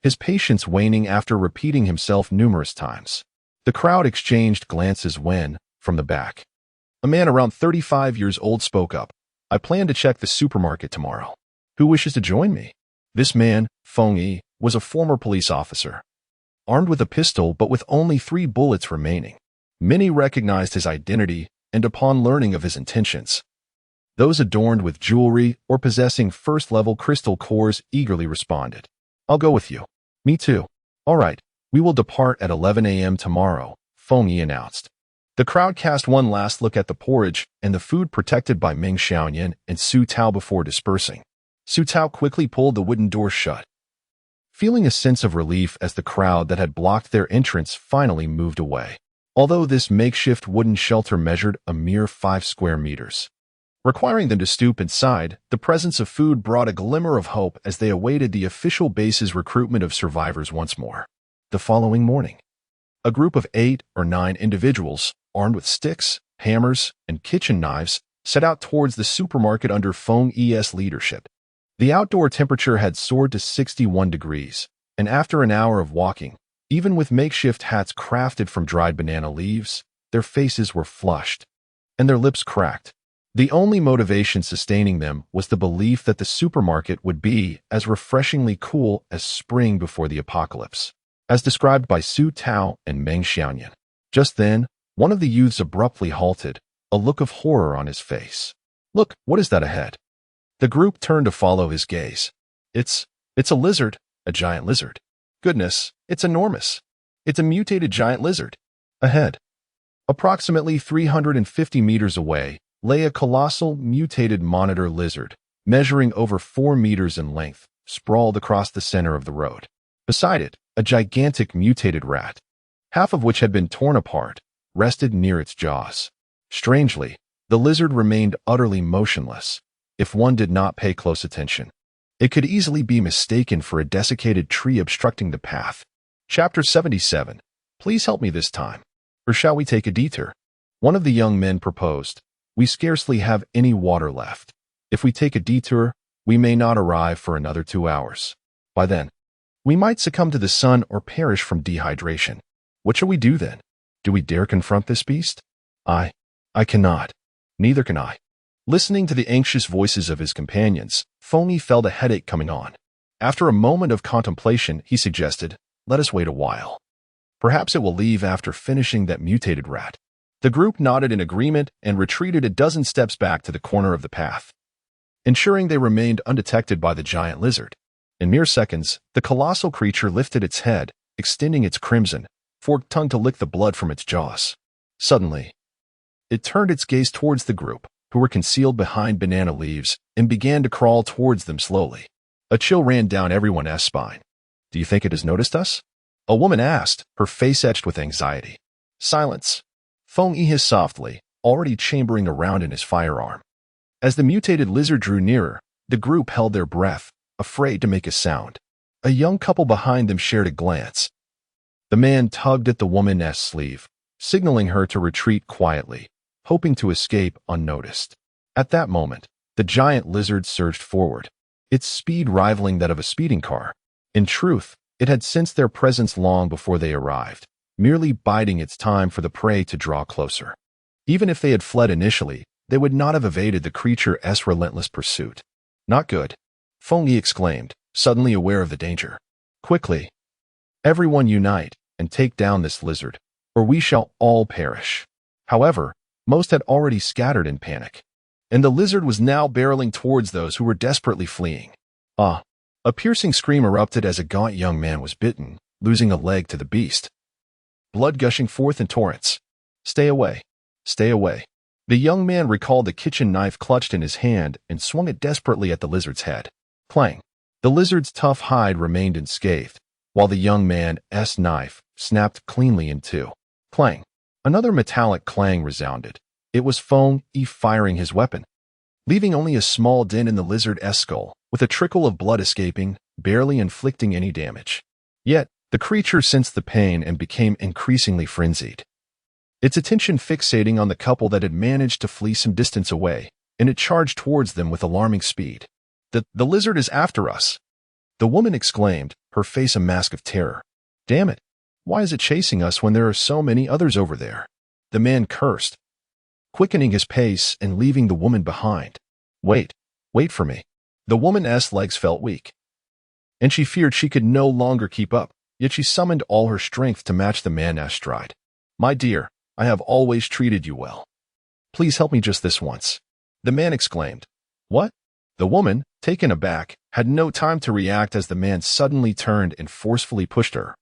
his patience waning after repeating himself numerous times. The crowd exchanged glances when, from the back, a man around 35 years old spoke up. I plan to check the supermarket tomorrow. Who wishes to join me? This man, Feng Yi, was a former police officer, armed with a pistol but with only 3 bullets remaining. Many recognized his identity, and upon learning of his intentions, those adorned with jewelry or possessing first-level crystal cores eagerly responded. I'll go with you. Me too. All right, we will depart at 11 a.m. tomorrow, Feng Yi announced. The crowd cast one last look at the porridge and the food protected by Ming Xiaoyan and Su Tao before dispersing. Su Tao quickly pulled the wooden door shut, feeling a sense of relief as the crowd that had blocked their entrance finally moved away. Although this makeshift wooden shelter measured a mere 5 square meters, requiring them to stoop inside, the presence of food brought a glimmer of hope as they awaited the official base's recruitment of survivors once more. The following morning, a group of 8 or 9 individuals, armed with sticks, hammers, and kitchen knives, set out towards the supermarket under Feng Yi's leadership. The outdoor temperature had soared to 61 degrees, and after an hour of walking, even with makeshift hats crafted from dried banana leaves, their faces were flushed, and their lips cracked. The only motivation sustaining them was the belief that the supermarket would be as refreshingly cool as spring before the apocalypse, as described by Su Tao and Meng Xiaoyan. Just then, one of the youths abruptly halted, a look of horror on his face. Look, what is that ahead? The group turned to follow his gaze. It's a lizard, a giant lizard. Goodness, it's enormous. It's a mutated giant lizard. Ahead, approximately 350 meters away, lay a colossal mutated monitor lizard, measuring over 4 meters in length, sprawled across the center of the road. Beside it, a gigantic mutated rat, half of which had been torn apart, rested near its jaws. Strangely, the lizard remained utterly motionless. If one did not pay close attention, it could easily be mistaken for a desiccated tree obstructing the path. Chapter 77. Please help me this time. Or shall we take a detour? One of the young men proposed. We scarcely have any water left. If we take a detour, We may not arrive for another 2 hours. By then, we might succumb to the sun or perish from dehydration. What shall we do then? Do we dare confront this beast? I cannot. Neither can I. Listening to the anxious voices of his companions, Feng felt a headache coming on. After a moment of contemplation, he suggested, let us wait a while. Perhaps it will leave after finishing that mutated rat. The group nodded in agreement and retreated a dozen steps back to the corner of the path, ensuring they remained undetected by the giant lizard. In mere seconds, the colossal creature lifted its head, extending its crimson, forked tongue to lick the blood from its jaws. Suddenly, it turned its gaze towards the group, who were concealed behind banana leaves, and began to crawl towards them slowly. A chill ran down everyone's spine. Do you think it has noticed us? A woman asked, her face etched with anxiety. Silence. Feng hissed softly, already chambering around in his firearm. As the mutated lizard drew nearer, the group held their breath, afraid to make a sound. A young couple behind them shared a glance. The man tugged at the woman's sleeve, signaling her to retreat quietly, hoping to escape unnoticed. At that moment, the giant lizard surged forward, its speed rivaling that of a speeding car. In truth, it had sensed their presence long before they arrived, merely biding its time for the prey to draw closer. Even if they had fled initially, they would not have evaded the creature's relentless pursuit. Not good, Feng exclaimed, suddenly aware of the danger. Quickly, everyone unite and take down this lizard, or we shall all perish. However, most had already scattered in panic, and the lizard was now barreling towards those who were desperately fleeing. A piercing scream erupted as a gaunt young man was bitten, losing a leg to the beast. Blood gushing forth in torrents. Stay away. Stay away. The young man recalled the kitchen knife clutched in his hand and swung it desperately at the lizard's head. Clang. The lizard's tough hide remained unscathed, while the young man's knife snapped cleanly in two. Clang. Another metallic clang resounded. It was Feng firing his weapon, leaving only a small dent in the lizard's skull, with a trickle of blood escaping, barely inflicting any damage. Yet, the creature sensed the pain and became increasingly frenzied, its attention fixating on the couple that had managed to flee some distance away, and it charged towards them with alarming speed. The lizard is after us, the woman exclaimed, her face a mask of terror. Damn it, why is it chasing us when there are so many others over there? The man cursed, quickening his pace and leaving the woman behind. Wait for me. The woman's legs felt weak, and she feared she could no longer keep up, yet she summoned all her strength to match the man's stride. My dear, I have always treated you well. Please help me just this once. The man exclaimed. What? The woman, taken aback, had no time to react as the man suddenly turned and forcefully pushed her,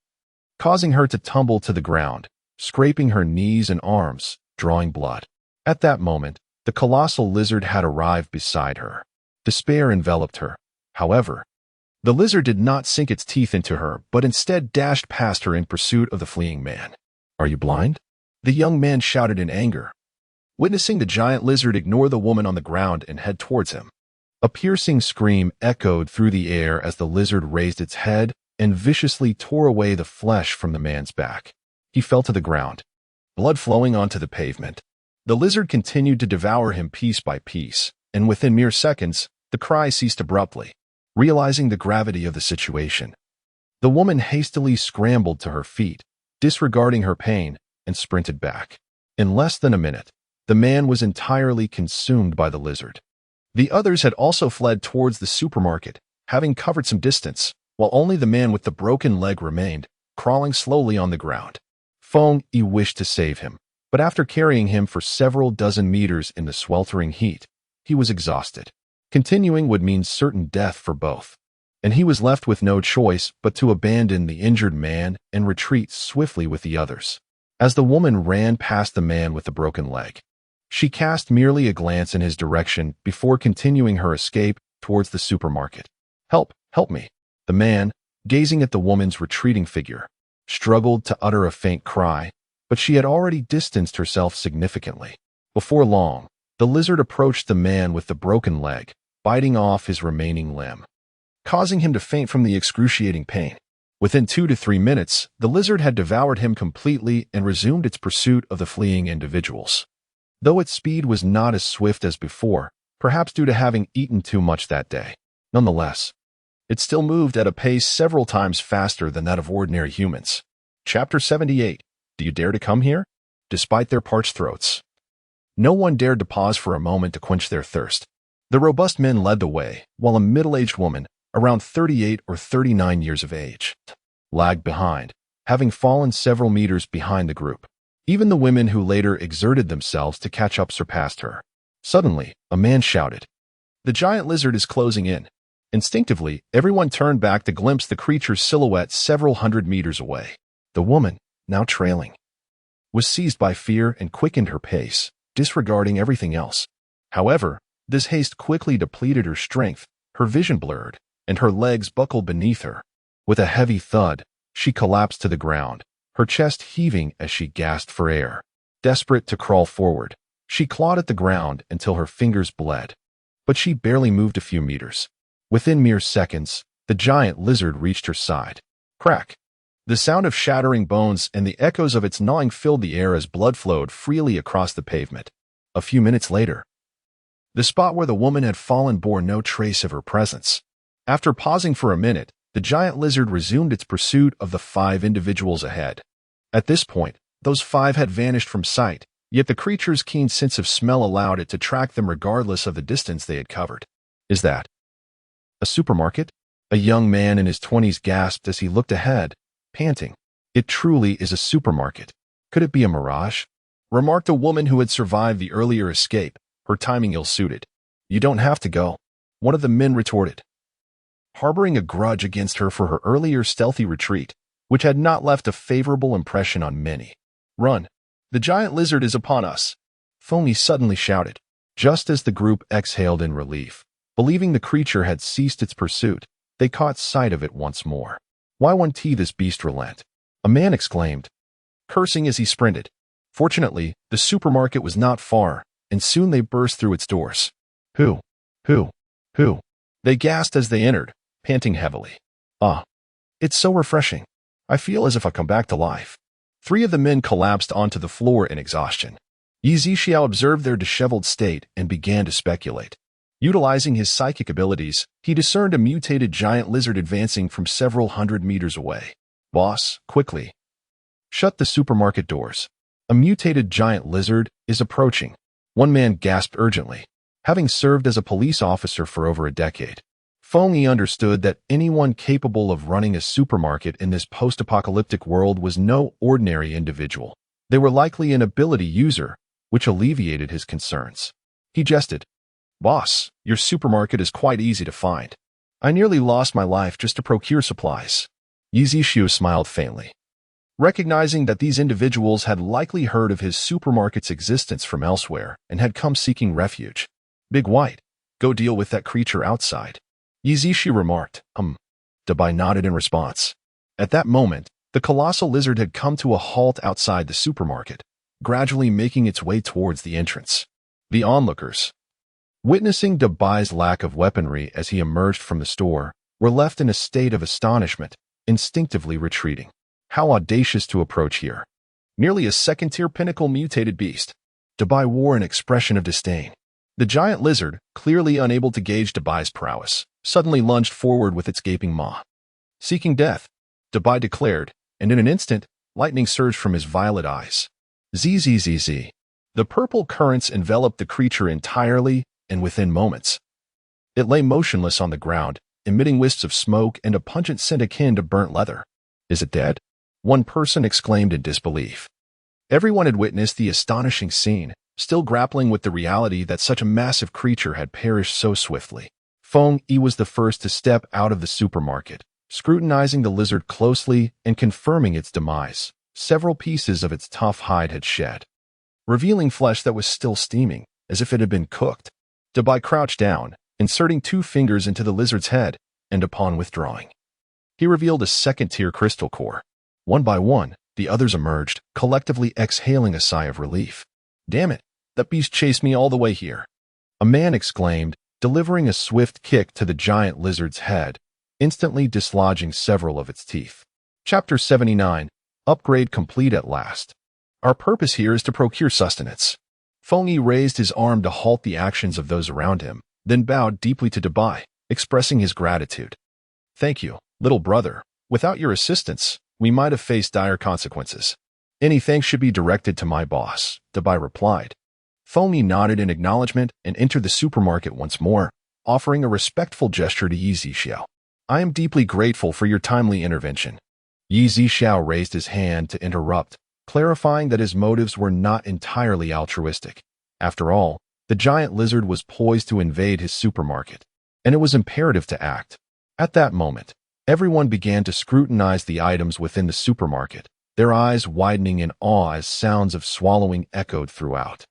causing her to tumble to the ground, scraping her knees and arms, drawing blood. At that moment, the colossal lizard had arrived beside her. Despair enveloped her. However, the lizard did not sink its teeth into her, but instead dashed past her in pursuit of the fleeing man. Are you blind? The young man shouted in anger, witnessing the giant lizard ignore the woman on the ground and head towards him. A piercing scream echoed through the air as the lizard raised its head and viciously tore away the flesh from the man's back. He fell to the ground, blood flowing onto the pavement. The lizard continued to devour him piece by piece, and within mere seconds, the cry ceased abruptly. Realizing the gravity of the situation, the woman hastily scrambled to her feet, disregarding her pain, and sprinted back. In less than a minute, the man was entirely consumed by the lizard. The others had also fled towards the supermarket, having covered some distance, while only the man with the broken leg remained, crawling slowly on the ground. Feng wished to save him, but after carrying him for several dozen meters in the sweltering heat, he was exhausted. Continuing would mean certain death for both, and he was left with no choice but to abandon the injured man and retreat swiftly with the others. As the woman ran past the man with the broken leg, she cast merely a glance in his direction before continuing her escape towards the supermarket. Help me. The man, gazing at the woman's retreating figure, struggled to utter a faint cry, but she had already distanced herself significantly. Before long, the lizard approached the man with the broken leg, biting off his remaining limb, causing him to faint from the excruciating pain. Within 2 to 3 minutes, the lizard had devoured him completely and resumed its pursuit of the fleeing individuals. Though its speed was not as swift as before, perhaps due to having eaten too much that day, Nonetheless, it still moved at a pace several times faster than that of ordinary humans. Chapter 78. Do you dare to come here? Despite their parched throats, no one dared to pause for a moment to quench their thirst. The robust men led the way, while a middle-aged woman, around 38 or 39 years of age, lagged behind, having fallen several meters behind the group. Even the women who later exerted themselves to catch up surpassed her. Suddenly, a man shouted, "The giant lizard is closing in." Instinctively, everyone turned back to glimpse the creature's silhouette several hundred meters away. The woman, now trailing, was seized by fear and quickened her pace, disregarding everything else. However, this haste quickly depleted her strength, her vision blurred, and her legs buckled beneath her. With a heavy thud, she collapsed to the ground, her chest heaving as she gasped for air. Desperate to crawl forward, she clawed at the ground until her fingers bled. But she barely moved a few meters. Within mere seconds, the giant lizard reached her side. Crack! The sound of shattering bones and the echoes of its gnawing filled the air as blood flowed freely across the pavement. A few minutes later, the spot where the woman had fallen bore no trace of her presence. After pausing for a minute, the giant lizard resumed its pursuit of the 5 individuals ahead. At this point, those 5 had vanished from sight, yet the creature's keen sense of smell allowed it to track them regardless of the distance they had covered. Is that a supermarket? A young man in his 20s gasped as he looked ahead, panting. It truly is a supermarket. Could it be a mirage? Remarked a woman who had survived the earlier escape, her timing ill-suited. You don't have to go, one of the men retorted, harboring a grudge against her for her earlier stealthy retreat, which had not left a favorable impression on many. Run! The giant lizard is upon us! Foamy suddenly shouted. Just as the group exhaled in relief, believing the creature had ceased its pursuit, they caught sight of it once more. Why won't this beast relent? A man exclaimed, cursing as he sprinted. Fortunately, the supermarket was not far, and soon they burst through its doors. Who? They gasped as they entered, panting heavily. Ah, it's so refreshing. I feel as if I come back to life. 3 of the men collapsed onto the floor in exhaustion. Yi Zixiao observed their disheveled state and began to speculate. Utilizing his psychic abilities, he discerned a mutated giant lizard advancing from several hundred meters away. Boss, quickly, shut the supermarket doors. A mutated giant lizard is approaching. One man gasped urgently. Having served as a police officer for over a decade, Feng Yi understood that anyone capable of running a supermarket in this post-apocalyptic world was no ordinary individual. They were likely an ability user, which alleviated his concerns. He jested. Boss, your supermarket is quite easy to find. I nearly lost my life just to procure supplies. Yi Zixiao smiled faintly, recognizing that these individuals had likely heard of his supermarket's existence from elsewhere and had come seeking refuge. Big White, go deal with that creature outside. Yi Zixiao remarked. Dabai nodded in response. At that moment, the colossal lizard had come to a halt outside the supermarket, gradually making its way towards the entrance. The onlookers, witnessing Dabai's lack of weaponry as he emerged from the store, were left in a state of astonishment, instinctively retreating. How audacious to approach here. Nearly a second-tier pinnacle mutated beast. Dabai wore an expression of disdain. The giant lizard, clearly unable to gauge Dabai's prowess, suddenly lunged forward with its gaping maw. Seeking death, Dabai declared, and in an instant, lightning surged from his violet eyes. Zzz. The purple currents enveloped the creature entirely, and within moments, it lay motionless on the ground, emitting wisps of smoke and a pungent scent akin to burnt leather. Is it dead? One person exclaimed in disbelief. Everyone had witnessed the astonishing scene, still grappling with the reality that such a massive creature had perished so swiftly. Feng Yi was the first to step out of the supermarket, scrutinizing the lizard closely and confirming its demise. Several pieces of its tough hide had shed, revealing flesh that was still steaming, as if it had been cooked. Dabai crouched down, inserting 2 fingers into the lizard's head, and upon withdrawing, he revealed a second-tier crystal core. One by one, the others emerged, collectively exhaling a sigh of relief. Damn it, that beast chased me all the way here. A man exclaimed, delivering a swift kick to the giant lizard's head, instantly dislodging several of its teeth. Chapter 79. Upgrade complete at last. Our purpose here is to procure sustenance. Feng Yi raised his arm to halt the actions of those around him, then bowed deeply to Dabai. expressing his gratitude. "Thank you, little brother. Without your assistance, we might have faced dire consequences. Any thanks should be directed to my boss," Dabai replied. Fomi nodded in acknowledgement and entered the supermarket once more, offering a respectful gesture to Yi Zixiao. "I am deeply grateful for your timely intervention." Yi Zixiao raised his hand to interrupt, clarifying that his motives were not entirely altruistic. After all, the giant lizard was poised to invade his supermarket, and it was imperative to act. At that moment, everyone began to scrutinize the items within the supermarket, their eyes widening in awe as sounds of swallowing echoed throughout.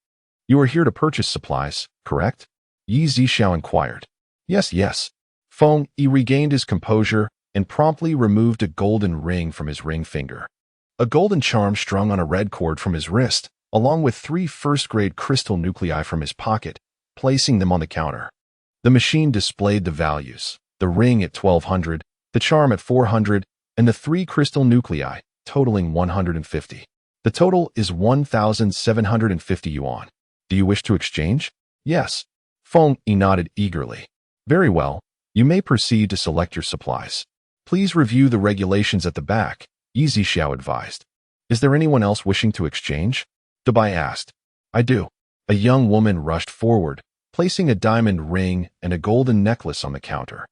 "You are here to purchase supplies, correct?" Yi Zixiao inquired. Yes. Feng Yi regained his composure and promptly removed a golden ring from his ring finger. A golden charm strung on a red cord from his wrist, along with 3 first-grade crystal nuclei from his pocket, placing them on the counter. The machine displayed the values, the ring at 1,200, the charm at 400, and the 3 crystal nuclei, totaling 150. The total is 1,750 yuan. "Do you wish to exchange?" "Yes." Feng Yi nodded eagerly. "Very well. You may proceed to select your supplies. Please review the regulations at the back," Yi Zixiao advised. "Is there anyone else wishing to exchange?" Dabai asked. "I do." A young woman rushed forward, placing a diamond ring and a golden necklace on the counter.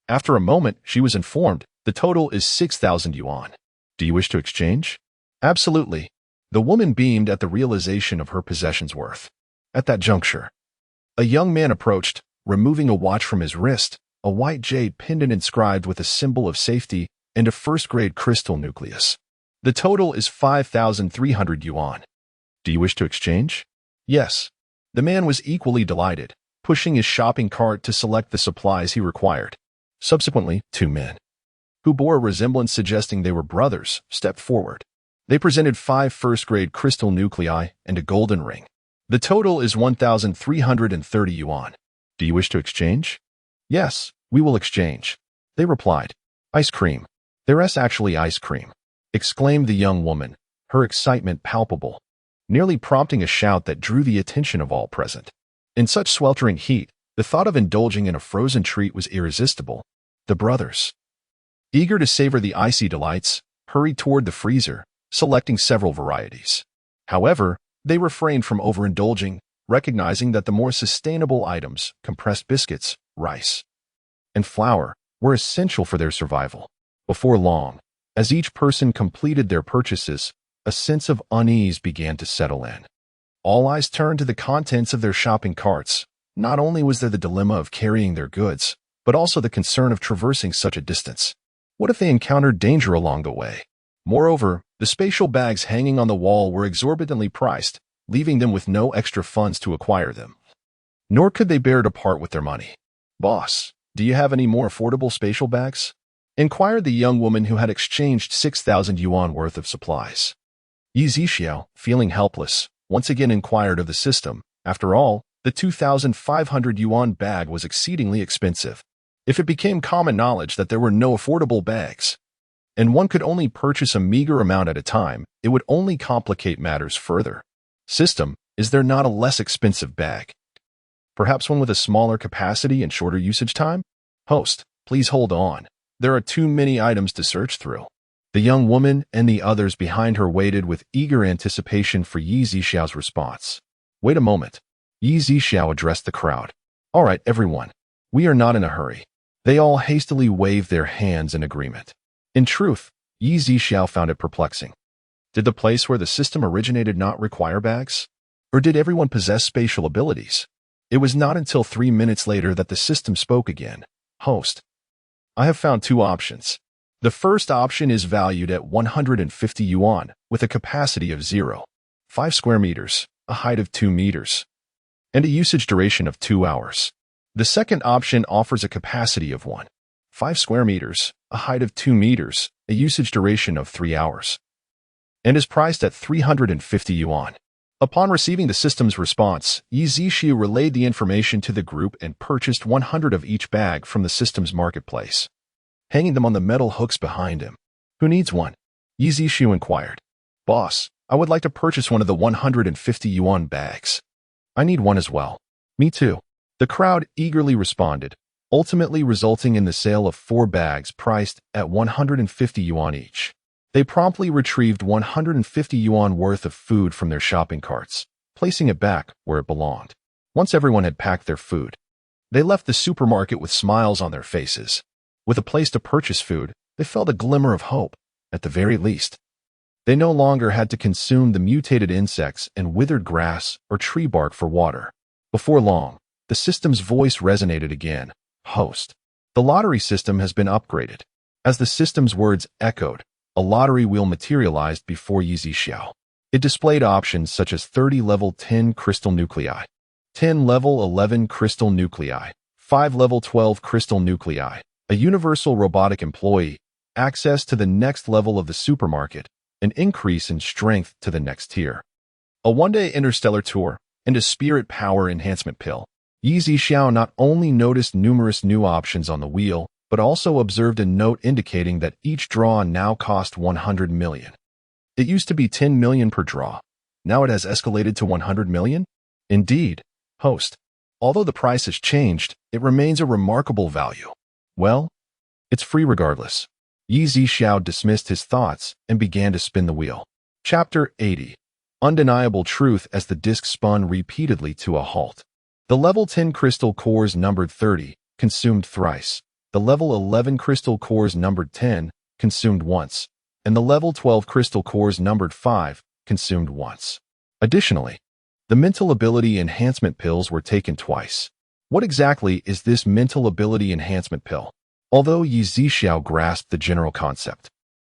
After a moment, she was informed, "The total is 6,000 yuan. Do you wish to exchange?" "Absolutely." The woman beamed at the realization of her possessions' worth. At that juncture, a young man approached, removing a watch from his wrist, a white jade pendant inscribed with a symbol of safety, and a first-grade crystal nucleus. "The total is 5,300 yuan. Do you wish to exchange?" "Yes." The man was equally delighted, pushing his shopping cart to select the supplies he required. Subsequently, 2 men, who bore a resemblance suggesting they were brothers, stepped forward. They presented 5 first-grade crystal nuclei and a golden ring. "The total is 1,330 yuan. Do you wish to exchange?" "Yes, we will exchange," they replied. "Ice cream. There's actually ice cream," exclaimed the young woman, her excitement palpable, nearly prompting a shout that drew the attention of all present. In such sweltering heat, the thought of indulging in a frozen treat was irresistible. The brothers, eager to savor the icy delights, hurried toward the freezer, selecting several varieties. However, they refrained from overindulging, recognizing that the more sustainable items, compressed biscuits, rice, and flour, were essential for their survival. Before long, as each person completed their purchases, a sense of unease began to settle in. All eyes turned to the contents of their shopping carts. Not only was there the dilemma of carrying their goods, but also the concern of traversing such a distance. What if they encountered danger along the way? Moreover, the spatial bags hanging on the wall were exorbitantly priced, leaving them with no extra funds to acquire them. Nor could they bear to part with their money. "Boss, do you have any more affordable spatial bags?" inquired the young woman who had exchanged 6,000 yuan worth of supplies. Yi Zixiao, feeling helpless, once again inquired of the system. After all, the 2,500 yuan bag was exceedingly expensive. If it became common knowledge that there were no affordable bags, and one could only purchase a meager amount at a time, it would only complicate matters further. "System, is there not a less expensive bag? Perhaps one with a smaller capacity and shorter usage time?" "Host, please hold on. There are too many items to search through." The young woman and the others behind her waited with eager anticipation for Yi Zixiao's response. "Wait a moment." Yi Zixiao addressed the crowd. "All right, everyone. We are not in a hurry." They all hastily waved their hands in agreement. In truth, Yi Zixiao found it perplexing. Did the place where the system originated not require bags? Or did everyone possess spatial abilities? It was not until 3 minutes later that the system spoke again. "Host, I have found 2 options. The first option is valued at 150 yuan, with a capacity of 0.5 square meters, a height of 2 meters, and a usage duration of 2 hours. The second option offers a capacity of 1.5 square meters, a height of 2 meters, a usage duration of 3 hours, and is priced at 350 yuan. Upon receiving the system's response, Yi Zixiao relayed the information to the group and purchased 100 of each bag from the system's marketplace, hanging them on the metal hooks behind him. "Who needs one?" Yi Zixiao inquired. "Boss, I would like to purchase one of the 150 yuan bags." "I need one as well." "Me too." The crowd eagerly responded, ultimately resulting in the sale of 4 bags priced at 150 yuan each. They promptly retrieved 150 yuan worth of food from their shopping carts, placing it back where it belonged. Once everyone had packed their food, they left the supermarket with smiles on their faces. With a place to purchase food, they felt a glimmer of hope, at the very least. They no longer had to consume the mutated insects and withered grass or tree bark for water. Before long, the system's voice resonated again. Host. The lottery system has been upgraded. As the system's words echoed, a lottery wheel materialized before Yi Zixiao. It displayed options such as 30 level 10 crystal nuclei, 10 level 11 crystal nuclei, 5 level 12 crystal nuclei, a universal robotic employee, access to the next level of the supermarket, an increase in strength to the next tier, a one-day interstellar tour, and a spirit power enhancement pill. Yi Zixiao not only noticed numerous new options on the wheel, but also observed a note indicating that each draw now cost 100 million. It used to be 10 million per draw. Now it has escalated to 100 million? Indeed, host. Although the price has changed, it remains a remarkable value. Well, it's free regardless. Yi Zixiao dismissed his thoughts and began to spin the wheel. Chapter 80. Undeniable truth as the disc spun repeatedly to a halt. The level 10 crystal cores numbered 30, consumed thrice. The level 11 crystal cores numbered 10, consumed once. And the level 12 crystal cores numbered 5, consumed once. Additionally, the mental ability enhancement pills were taken twice. What exactly is this mental ability enhancement pill? Although Yi Zixiao grasped the general concept,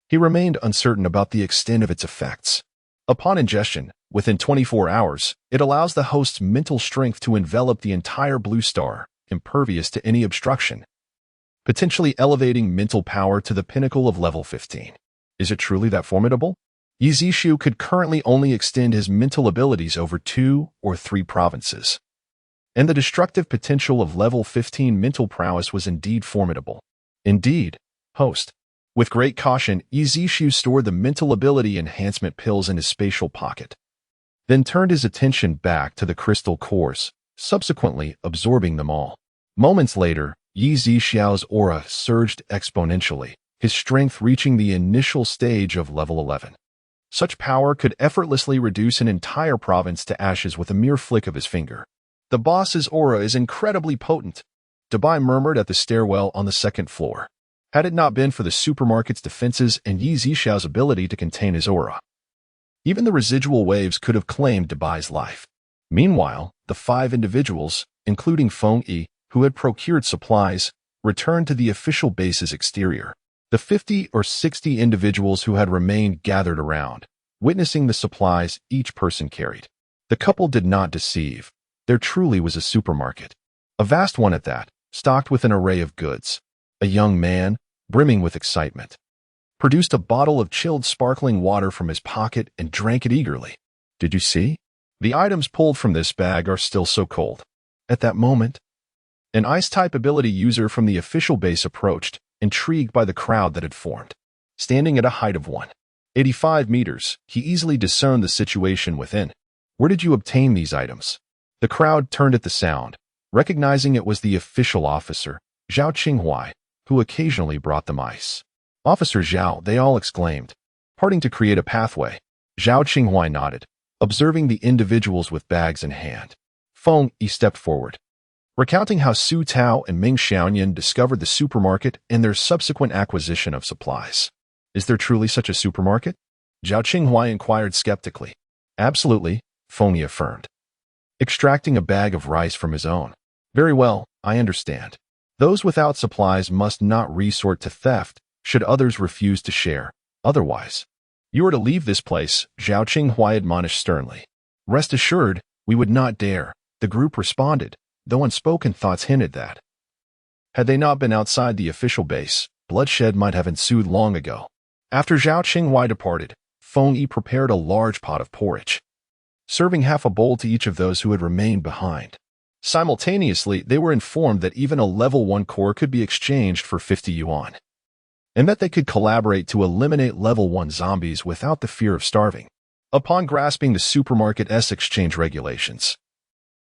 he remained uncertain about the extent of its effects. Upon ingestion, within 24 hours, it allows the host's mental strength to envelop the entire blue star, impervious to any obstruction, potentially elevating mental power to the pinnacle of level 15. Is it truly that formidable? Yi Zixiao could currently only extend his mental abilities over 2 or 3 provinces. And the destructive potential of level 15 mental prowess was indeed formidable. Indeed, host. With great caution, Yi Zixiao stored the mental ability enhancement pills in his spatial pocket, then turned his attention back to the crystal cores, subsequently absorbing them all. Moments later, Yi Zixiao's aura surged exponentially, his strength reaching the initial stage of level 11. Such power could effortlessly reduce an entire province to ashes with a mere flick of his finger. The boss's aura is incredibly potent, Dabai murmured at the stairwell on the second floor. Had it not been for the supermarket's defenses and Yi Zixiao's ability to contain his aura, even the residual waves could have claimed Dabai's life. Meanwhile, the 5 individuals, including Feng Yi, who had procured supplies, returned to the official base's exterior. The 50 or 60 individuals who had remained gathered around, witnessing the supplies each person carried. The couple did not deceive. There truly was a supermarket. A vast one at that, stocked with an array of goods. A young man, brimming with excitement, produced a bottle of chilled sparkling water from his pocket and drank it eagerly. Did you see? The items pulled from this bag are still so cold. At that moment, an ice-type ability user from the official base approached, intrigued by the crowd that had formed. Standing at a height of 185 meters, he easily discerned the situation within. Where did you obtain these items? The crowd turned at the sound, recognizing it was the official officer, Zhao Qinghuai, who occasionally brought them ice. Officer Zhao, they all exclaimed. Parting to create a pathway, Zhao Qinghuai nodded, observing the individuals with bags in hand. Feng Yi stepped forward, recounting how Su Tao and Ming Xiaoyan discovered the supermarket and their subsequent acquisition of supplies. Is there truly such a supermarket? Zhao Qinghuai inquired skeptically. Absolutely, Feng Yi affirmed, extracting a bag of rice from his own. Very well, I understand. Those without supplies must not resort to theft should others refuse to share. Otherwise, you are to leave this place, Zhao Qinghuai admonished sternly. Rest assured, we would not dare, the group responded, though unspoken thoughts hinted that, had they not been outside the official base, bloodshed might have ensued long ago. After Zhao Qinghuai departed, Feng Yi prepared a large pot of porridge, serving half a bowl to each of those who had remained behind. Simultaneously, they were informed that even a level 1 core could be exchanged for 50 yuan, and that they could collaborate to eliminate level 1 zombies without the fear of starving. Upon grasping the supermarket's exchange regulations,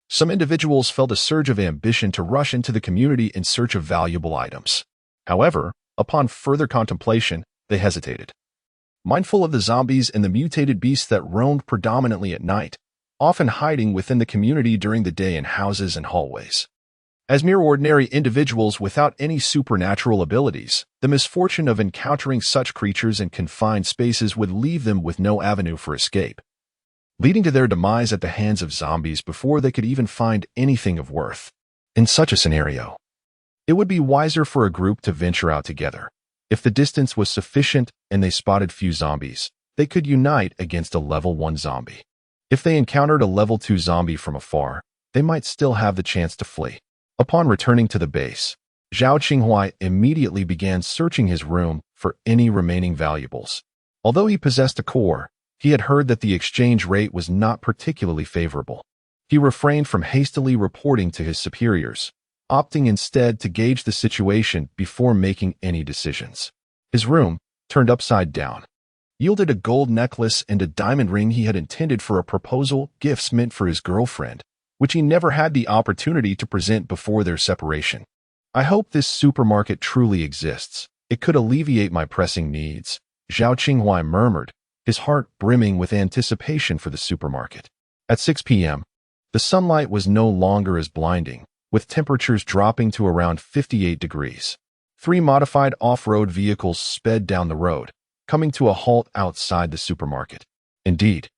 Some individuals felt a surge of ambition to rush into the community in search of valuable items. However, upon further contemplation, they hesitated. Mindful of the zombies and the mutated beasts that roamed predominantly at night, often hiding within the community during the day in houses and hallways. As mere ordinary individuals without any supernatural abilities, the misfortune of encountering such creatures in confined spaces would leave them with no avenue for escape, leading to their demise at the hands of zombies before they could even find anything of worth. In such a scenario, it would be wiser for a group to venture out together. If the distance was sufficient and they spotted few zombies, they could unite against a level 1 zombie. If they encountered a level 2 zombie from afar, they might still have the chance to flee. Upon returning to the base, Zhao Qinghuai immediately began searching his room for any remaining valuables. Although he possessed a core, he had heard that the exchange rate was not particularly favorable. He refrained from hastily reporting to his superiors, opting instead to gauge the situation before making any decisions. His room, turned upside down, yielded a gold necklace and a diamond ring he had intended for a proposal gifts meant for his girlfriend, which he never had the opportunity to present before their separation. I hope this supermarket truly exists. It could alleviate my pressing needs, Zhao Qinghuai murmured, his heart brimming with anticipation for the supermarket. At 6 p.m., the sunlight was no longer as blinding, with temperatures dropping to around 58 degrees. 3 modified off-road vehicles sped down the road, coming to a halt outside the supermarket. Indeed,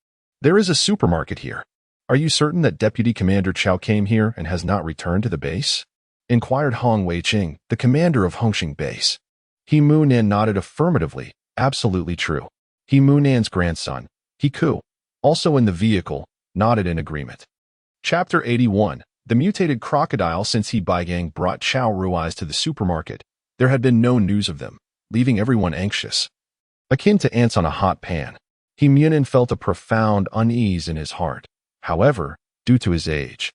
there is a supermarket here. Are you certain that Deputy Commander Chao came here and has not returned to the base? Inquired Hong Weiqing, the commander of Hongxing Base. He Mu-Nan nodded affirmatively. Absolutely true. He Mu-Nan's grandson, He Ku, also in the vehicle, nodded in agreement. Chapter 81. The mutated crocodile. Since He Baigang brought Chao Rui's to the supermarket, there had been no news of them, leaving everyone anxious. Akin to ants on a hot pan, He Mu-Nan felt a profound unease in his heart. However, due to his age,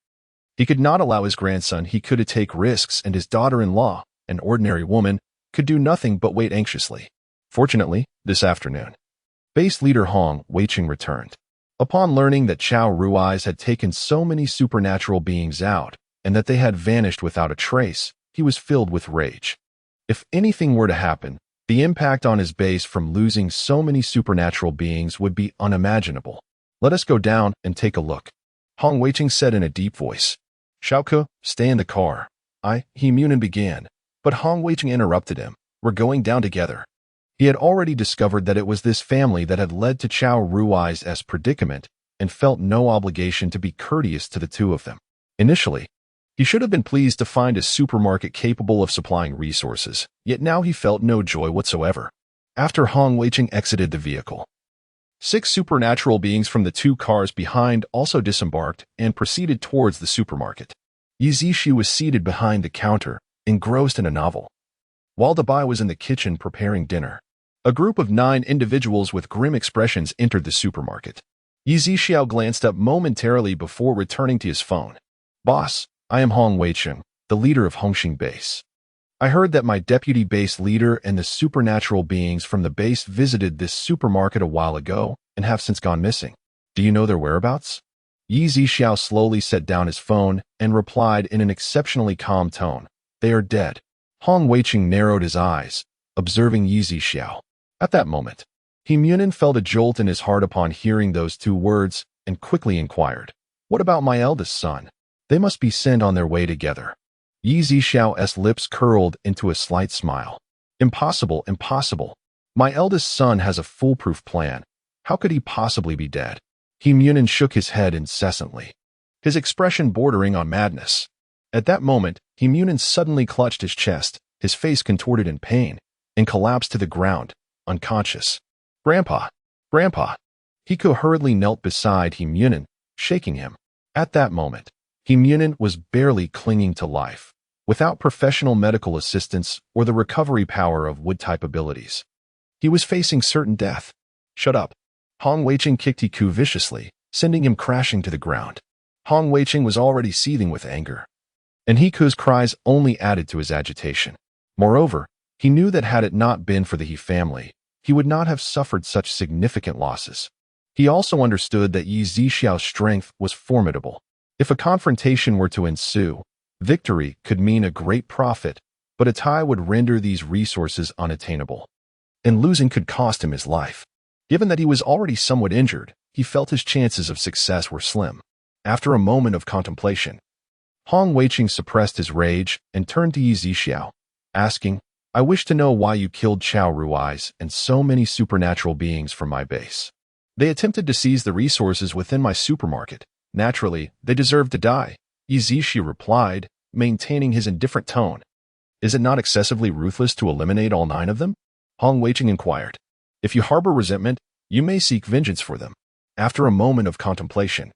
he could not allow his grandson He Ku to take risks, and his daughter-in-law, an ordinary woman, could do nothing but wait anxiously. Fortunately, this afternoon, base leader Hong Weiqing returned. Upon learning that Chao Rui's had taken so many supernatural beings out, and that they had vanished without a trace, he was filled with rage. If anything were to happen, the impact on his base from losing so many supernatural beings would be unimaginable. Let us go down and take a look, Hong Weiqing said in a deep voice. Xiaoke, stay in the car. He Mu-Nan began, but Hong Weiqing interrupted him. We're going down together. He had already discovered that it was this family that had led to Chao Rui's predicament, and felt no obligation to be courteous to the two of them. Initially, he should have been pleased to find a supermarket capable of supplying resources, yet now he felt no joy whatsoever. After Hong Weiqing exited the vehicle, 6 supernatural beings from the 2 cars behind also disembarked and proceeded towards the supermarket. Yi Zixi was seated behind the counter, engrossed in a novel, while Dabai was in the kitchen preparing dinner. A group of 9 individuals with grim expressions entered the supermarket. Yi Zixiao glanced up momentarily before returning to his phone. Boss, I am Hong Weiqing, the leader of Hongxing Base. I heard that my deputy base leader and the supernatural beings from the base visited this supermarket a while ago and have since gone missing. Do you know their whereabouts? Yi Zixiao slowly set down his phone and replied in an exceptionally calm tone. They are dead. Hong Weiqing narrowed his eyes, observing Yi Zixiao. At that moment, He Mu-Nan felt a jolt in his heart upon hearing those 2 words and quickly inquired, what about my eldest son? They must be sent on their way together. Yi Zixiao's lips curled into a slight smile. Impossible, impossible. My eldest son has a foolproof plan. How could he possibly be dead? He Mu-Nan shook his head incessantly, his expression bordering on madness. At that moment, He Mu-Nan suddenly clutched his chest, his face contorted in pain, and collapsed to the ground, unconscious. Grandpa! Grandpa! He Ku hurriedly knelt beside He Mu-Nan, shaking him. At that moment, He Mu-Nan was barely clinging to life, without professional medical assistance or the recovery power of wood-type abilities. He was facing certain death. Shut up. Hong Weiqing kicked He Ku viciously, sending him crashing to the ground. Hong Weiqing was already seething with anger, and He Ku's cries only added to his agitation. Moreover, he knew that had it not been for the He family, he would not have suffered such significant losses. He also understood that Yi Zixiao's strength was formidable. If a confrontation were to ensue, victory could mean a great profit, but a tie would render these resources unattainable, and losing could cost him his life. Given that he was already somewhat injured, he felt his chances of success were slim. After a moment of contemplation, Hong Weiqing suppressed his rage and turned to Yi Zixiao, asking, "I wish to know why you killed Chao Rui's and so many supernatural beings from my base. They attempted to seize the resources within my supermarket. Naturally, they deserve to die," Yi Zixiao replied, maintaining his indifferent tone. "Is it not excessively ruthless to eliminate all 9 of them?" Hong Weiqing inquired. "If you harbor resentment, you may seek vengeance for them." After a moment of contemplation,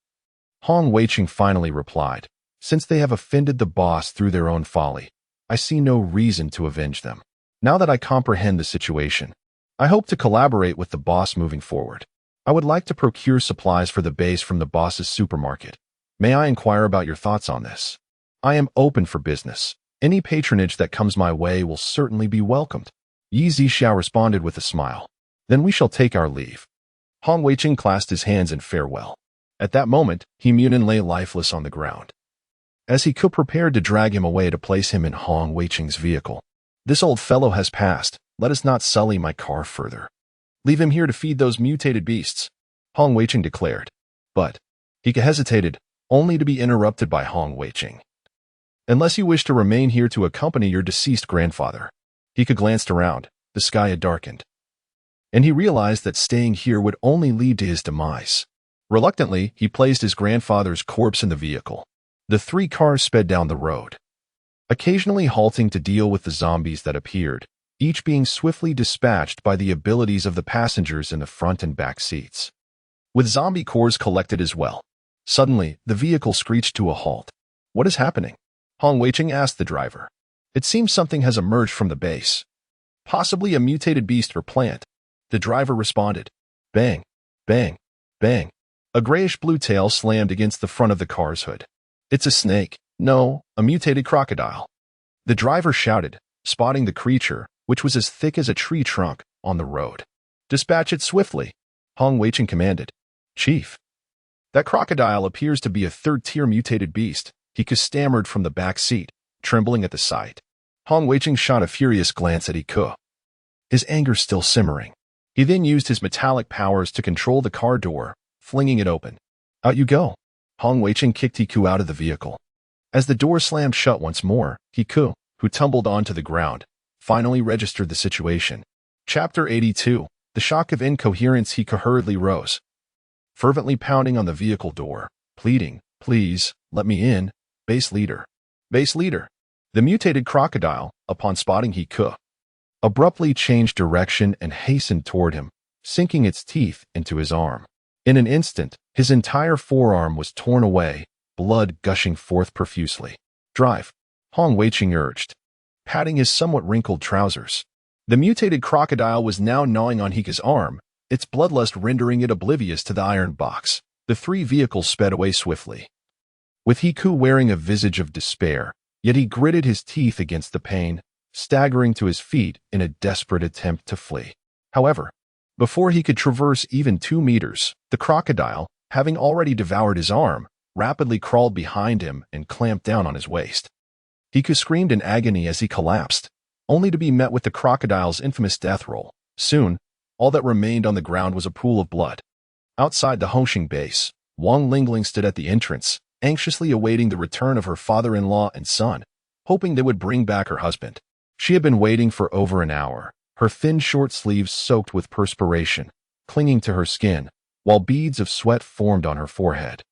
Hong Weiqing finally replied, "Since they have offended the boss through their own folly, I see no reason to avenge them. Now that I comprehend the situation, I hope to collaborate with the boss moving forward. I would like to procure supplies for the base from the boss's supermarket. May I inquire about your thoughts on this? I am open for business. Any patronage that comes my way will certainly be welcomed." Yi Zixiao responded with a smile. "Then we shall take our leave." Hong Weiqing clasped his hands in farewell. At that moment, He Munin lay lifeless on the ground. As He Ku prepared to drag him away to place him in Hong Weiqing's vehicle. "This old fellow has passed. Let us not sully my car further. Leave him here to feed those mutated beasts," Hong Weiqing declared. But He hesitated, only to be interrupted by Hong Weiqing. "Unless you wish to remain here to accompany your deceased grandfather." He glanced around. The sky had darkened, and he realized that staying here would only lead to his demise. Reluctantly, he placed his grandfather's corpse in the vehicle. The 3 cars sped down the road, occasionally halting to deal with the zombies that appeared, each being swiftly dispatched by the abilities of the passengers in the front and back seats. With zombie cores collected as well. Suddenly, the vehicle screeched to a halt. "What is happening?" Hong Weiqing asked the driver. "It seems something has emerged from the base. Possibly a mutated beast or plant," the driver responded. Bang, bang, bang. A grayish-blue tail slammed against the front of the car's hood. "It's a snake. No, a mutated crocodile," the driver shouted, spotting the creature, which was as thick as a tree trunk, on the road. "Dispatch it swiftly," Hong Weiqing commanded. "Chief, that crocodile appears to be a 3rd-tier mutated beast," He stammered from the back seat, trembling at the sight. Hong Weiqing shot a furious glance at He Ku, his anger still simmering. He then used his metallic powers to control the car door, flinging it open. "Out you go." Hong Weiqing kicked He Ku out of the vehicle. As the door slammed shut once more, He Ku, who tumbled onto the ground, finally registered the situation. Chapter 82. The shock of incoherence. He Ku hurriedly rose, fervently pounding on the vehicle door, pleading, "Please, let me in, base leader. Base leader." The mutated crocodile, upon spotting He Ku, abruptly changed direction and hastened toward him, sinking its teeth into his arm. In an instant, his entire forearm was torn away, blood gushing forth profusely. "Drive," Hong Weiqing urged, patting his somewhat wrinkled trousers. The mutated crocodile was now gnawing on He Ku's arm, its bloodlust rendering it oblivious to the iron box. The 3 vehicles sped away swiftly, with He Ku wearing a visage of despair, yet he gritted his teeth against the pain, staggering to his feet in a desperate attempt to flee. However, before he could traverse even 2 meters, the crocodile, having already devoured his arm, rapidly crawled behind him and clamped down on his waist. He screamed in agony as he collapsed, only to be met with the crocodile's infamous death roll. Soon, all that remained on the ground was a pool of blood. Outside the Hongxing base, Wang Lingling stood at the entrance, anxiously awaiting the return of her father-in-law and son, hoping they would bring back her husband. She had been waiting for over an hour, her thin short sleeves soaked with perspiration, clinging to her skin, while beads of sweat formed on her forehead,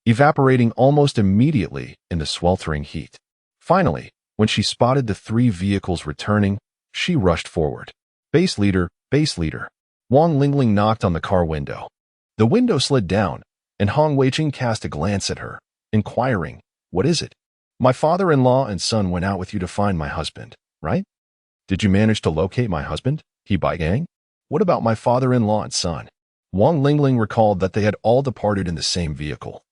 evaporating almost immediately in the sweltering heat. Finally, when she spotted the 3 vehicles returning, she rushed forward. Base leader," Wang Lingling knocked on the car window. The window slid down, and Hong Weiqing cast a glance at her, inquiring, "What is it?" "My father-in-law and son went out with you to find my husband, right?" "Did you manage to locate my husband, He Bai Gang?" "What about my father-in-law and son?" Wang Lingling recalled that they had all departed in the same vehicle.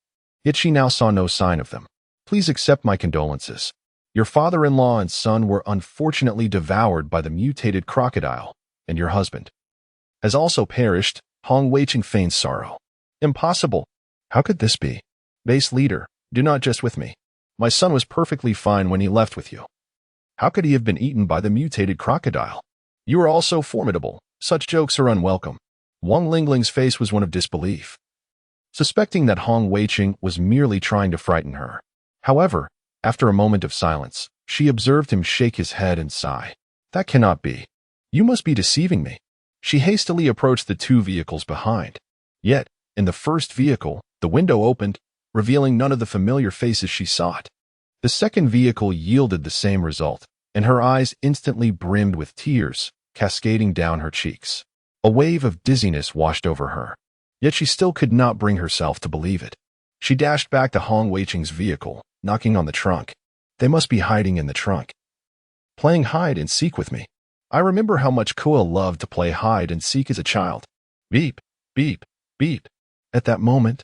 Yet she now saw no sign of them. "Please accept my condolences. Your father-in-law and son were unfortunately devoured by the mutated crocodile, and your husband has also perished." Hong Weiqing feigned sorrow. "Impossible. How could this be?" "Base leader, Do not jest with me. My son was perfectly fine when he left with you. How could he have been eaten by the mutated crocodile? You are all so formidable. Such jokes are unwelcome. Wang Lingling's face was one of disbelief, suspecting that Hong Weiqing was merely trying to frighten her. However, after a moment of silence, she observed him shake his head and sigh. That cannot be. You must be deceiving me. She hastily approached the two vehicles behind. Yet, in the first vehicle, the window opened, revealing none of the familiar faces she sought. The second vehicle yielded the same result, and her eyes instantly brimmed with tears, cascading down her cheeks. A wave of dizziness washed over her, yet she still could not bring herself to believe it. She dashed back to Hong Weiqing's vehicle, knocking on the trunk. They must be hiding in the trunk, playing hide and seek with me. I remember how much Kua loved to play hide and seek as a child. Beep, beep, beep. At that moment,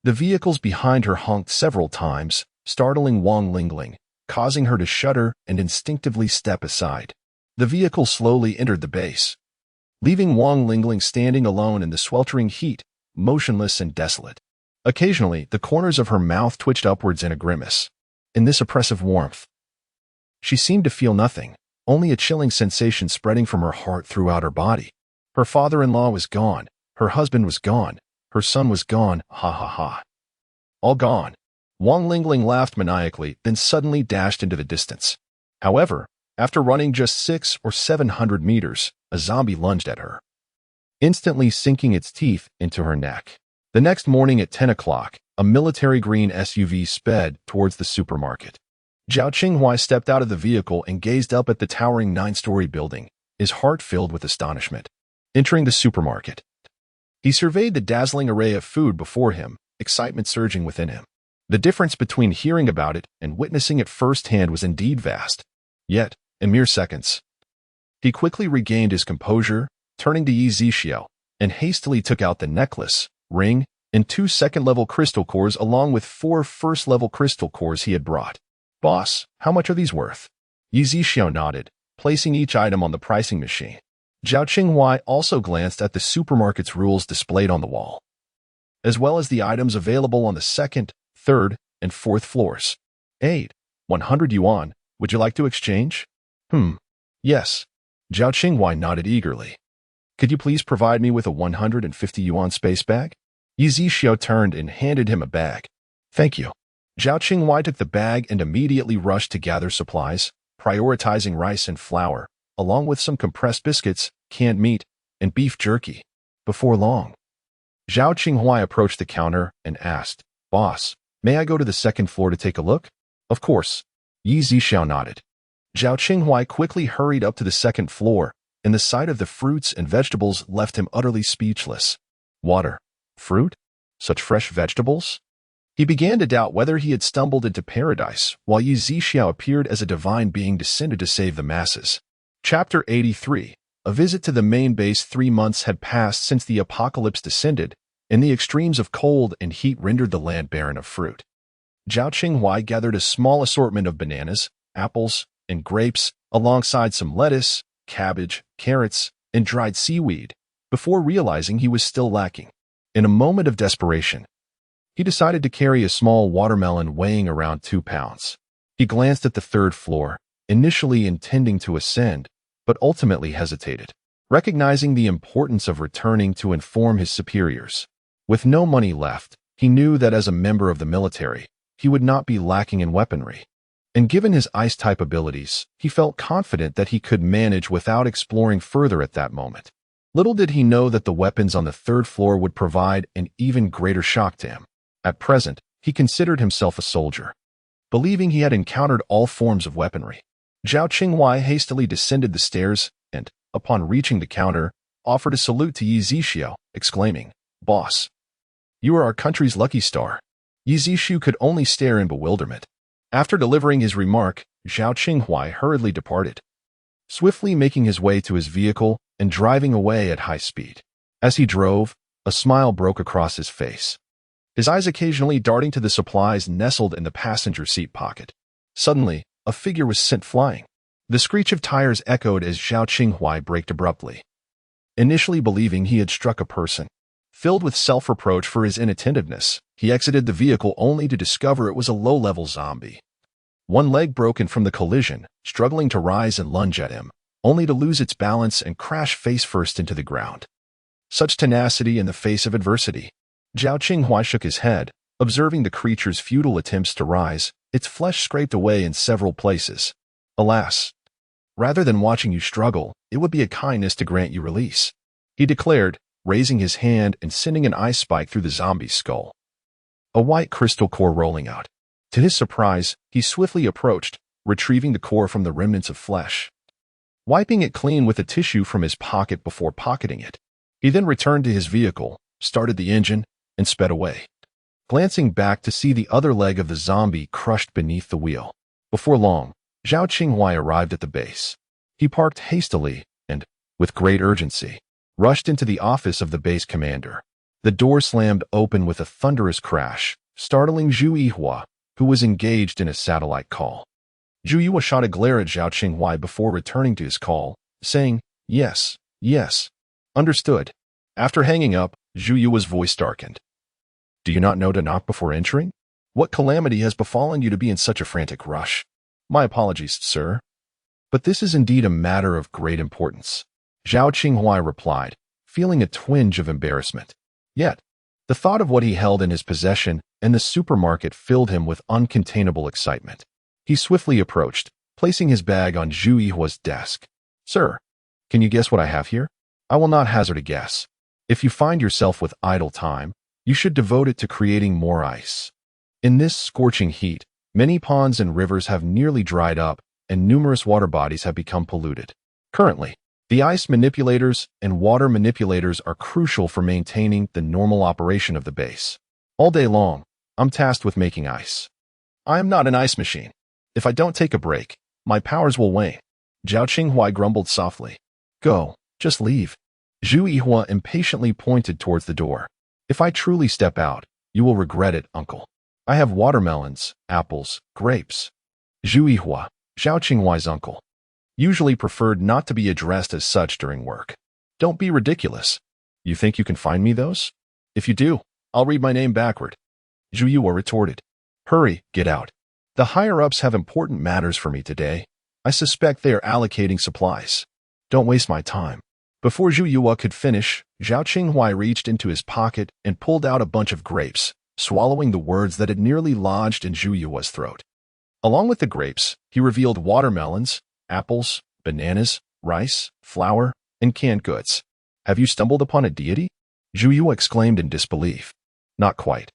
the vehicles behind her honked several times, startling Wang Lingling, causing her to shudder and instinctively step aside. The vehicle slowly entered the base, leaving Wang Lingling standing alone in the sweltering heat, motionless and desolate. Occasionally, the corners of her mouth twitched upwards in a grimace. In this oppressive warmth, she seemed to feel nothing, only a chilling sensation spreading from her heart throughout her body. Her father-in-law was gone, her husband was gone, her son was gone, ha ha ha. All gone. Wang Lingling laughed maniacally, then suddenly dashed into the distance. However, after running just 600 or 700 meters, a zombie lunged at her, instantly sinking its teeth into her neck. The next morning at 10 o'clock, a military green SUV sped towards the supermarket. Zhao Qinghuai stepped out of the vehicle and gazed up at the towering 9-story building, his heart filled with astonishment. Entering the supermarket, he surveyed the dazzling array of food before him, excitement surging within him. The difference between hearing about it and witnessing it firsthand was indeed vast. Yet, in mere seconds, he quickly regained his composure, turning to Yi Zixiao, and hastily took out the necklace, ring, and 2 second-level crystal cores along with 4 first-level crystal cores he had brought. Boss, how much are these worth? Yi Zixiao nodded, placing each item on the pricing machine. Zhao Qinghuai also glanced at the supermarket's rules displayed on the wall, as well as the items available on the 2nd, 3rd, and 4th floors. 100 yuan. Would you like to exchange? Yes. Zhao Qinghuai nodded eagerly. Could you please provide me with a 150 yuan space bag? Yi Zixiao turned and handed him a bag. Thank you. Zhao Qinghuai took the bag and immediately rushed to gather supplies, prioritizing rice and flour, along with some compressed biscuits, canned meat, and beef jerky. Before long, Zhao Qinghuai approached the counter and asked, Boss, may I go to the 2nd floor to take a look? Of course. Yi Zixiao nodded. Zhao Qinghuai quickly hurried up to the 2nd floor, and the sight of the fruits and vegetables left him utterly speechless. Water? Fruit? Such fresh vegetables? He began to doubt whether he had stumbled into paradise, while Yi Zixiao appeared as a divine being descended to save the masses. Chapter 83. A visit to the main base. 3 months had passed since the apocalypse descended, and the extremes of cold and heat rendered the land barren of fruit. Zhao Qinghuai gathered a small assortment of bananas, apples, and grapes, alongside some lettuce, cabbage, carrots, and dried seaweed, before realizing he was still lacking. In a moment of desperation, he decided to carry a small watermelon weighing around 2 pounds. He glanced at the 3rd floor, initially intending to ascend, but ultimately hesitated, recognizing the importance of returning to inform his superiors. With no money left, he knew that as a member of the military, he would not be lacking in weaponry. And given his ice-type abilities, he felt confident that he could manage without exploring further at that moment. Little did he know that the weapons on the 3rd floor would provide an even greater shock to him. At present, he considered himself a soldier, believing he had encountered all forms of weaponry. Zhao Qinghuai hastily descended the stairs and, upon reaching the counter, offered a salute to Yi Zixiao, exclaiming, Boss, you are our country's lucky star. Yi Zixiao could only stare in bewilderment. After delivering his remark, Zhao Qinghuai hurriedly departed, swiftly making his way to his vehicle and driving away at high speed. As he drove, a smile broke across his face, his eyes occasionally darting to the supplies nestled in the passenger seat pocket. Suddenly, a figure was sent flying. The screech of tires echoed as Zhao Qinghuai braked abruptly, initially believing he had struck a person. Filled with self-reproach for his inattentiveness, he exited the vehicle only to discover it was a low-level zombie. One leg broken from the collision, struggling to rise and lunge at him, only to lose its balance and crash face-first into the ground. Such tenacity in the face of adversity. Zhao Qinghua shook his head, observing the creature's futile attempts to rise, its flesh scraped away in several places. Alas, rather than watching you struggle, it would be a kindness to grant you release, he declared, raising his hand and sending an ice spike through the zombie's skull. A white crystal core rolling out. To his surprise, he swiftly approached, retrieving the core from the remnants of flesh. Wiping it clean with a tissue from his pocket before pocketing it, he then returned to his vehicle, started the engine, and sped away, glancing back to see the other leg of the zombie crushed beneath the wheel. Before long, Zhao Qinghua arrived at the base. He parked hastily and, with great urgency, rushed into the office of the base commander. The door slammed open with a thunderous crash, startling Zhu Yihua, who was engaged in a satellite call. Zhu Yihua shot a glare at Zhao Qinghua before returning to his call, saying, "Yes, yes. Understood." After hanging up, Zhu Yuhua's voice darkened. "Do you not know to knock before entering? What calamity has befallen you to be in such a frantic rush? My apologies, sir. But this is indeed a matter of great importance," Zhao Qinghua replied, feeling a twinge of embarrassment. Yet, the thought of what he held in his possession and the supermarket filled him with uncontainable excitement. He swiftly approached, placing his bag on Zhu Yihua's desk. "Sir, can you guess what I have here? I will not hazard a guess. If you find yourself with idle time, you should devote it to creating more ice. In this scorching heat, many ponds and rivers have nearly dried up, and numerous water bodies have become polluted. Currently, the ice manipulators and water manipulators are crucial for maintaining the normal operation of the base. All day long, I'm tasked with making ice. I am not an ice machine. If I don't take a break, my powers will wane." Zhao Qinghua grumbled softly. "Go, just leave." Zhu Yihua impatiently pointed towards the door. "If I truly step out, you will regret it, uncle. I have watermelons, apples, grapes." Zhu Yihua, Zhao Qinghua's uncle, usually preferred not to be addressed as such during work. "Don't be ridiculous. You think you can find me those? If you do, I'll read my name backward." Zhu Yihua retorted. "Hurry, get out. The higher-ups have important matters for me today. I suspect they are allocating supplies. Don't waste my time." Before Zhu Yihua could finish, Zhao Qinghua reached into his pocket and pulled out a bunch of grapes, swallowing the words that had nearly lodged in Zhu Yuhua's throat. Along with the grapes, he revealed watermelons, apples, bananas, rice, flour, and canned goods. "Have you stumbled upon a deity?" Zhu Yihua exclaimed in disbelief. "Not quite.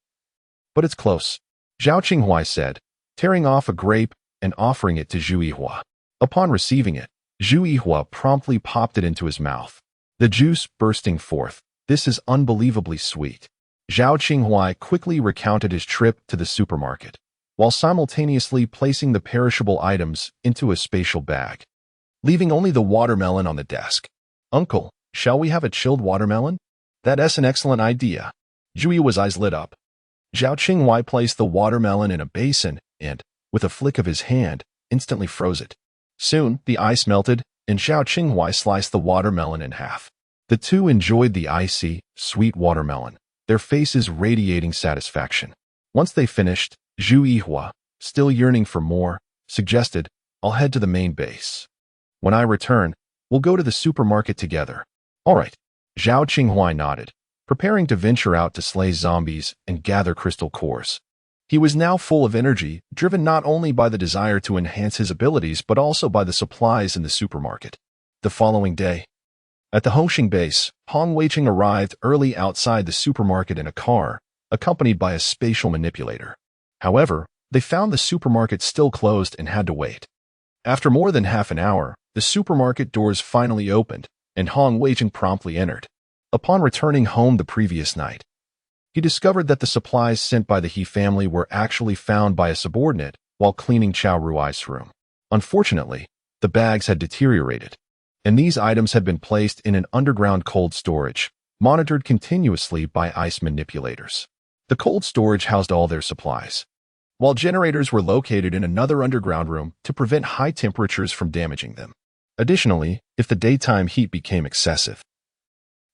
But it's close," Zhao Qinghua said, tearing off a grape and offering it to Zhu Yihua. Upon receiving it, Zhu Yihua promptly popped it into his mouth, the juice bursting forth. "This is unbelievably sweet." Zhao Qinghua quickly recounted his trip to the supermarket, while simultaneously placing the perishable items into a spatial bag, leaving only the watermelon on the desk. "Uncle, shall we have a chilled watermelon?" "That's an excellent idea." Zhu Yuhua's eyes lit up. Zhao Qinghua placed the watermelon in a basin and, with a flick of his hand, instantly froze it. Soon, the ice melted, and Zhao Qinghua sliced the watermelon in half. The two enjoyed the icy, sweet watermelon, their faces radiating satisfaction. Once they finished, Zhu Yihua, still yearning for more, suggested, "I'll head to the main base. When I return, we'll go to the supermarket together." "All right." Zhao Qinghua nodded, preparing to venture out to slay zombies and gather crystal cores. He was now full of energy, driven not only by the desire to enhance his abilities but also by the supplies in the supermarket. The following day, at the Hongxing base, Hong Weiqing arrived early outside the supermarket in a car, accompanied by a spatial manipulator. However, they found the supermarket still closed and had to wait. After more than half an hour, the supermarket doors finally opened, and Hong Weiqing promptly entered. Upon returning home the previous night, he discovered that the supplies sent by the He family were actually found by a subordinate while cleaning Chao Ruai's room. Unfortunately, the bags had deteriorated, and these items had been placed in an underground cold storage, monitored continuously by ice manipulators. The cold storage housed all their supplies, while generators were located in another underground room to prevent high temperatures from damaging them. Additionally, if the daytime heat became excessive,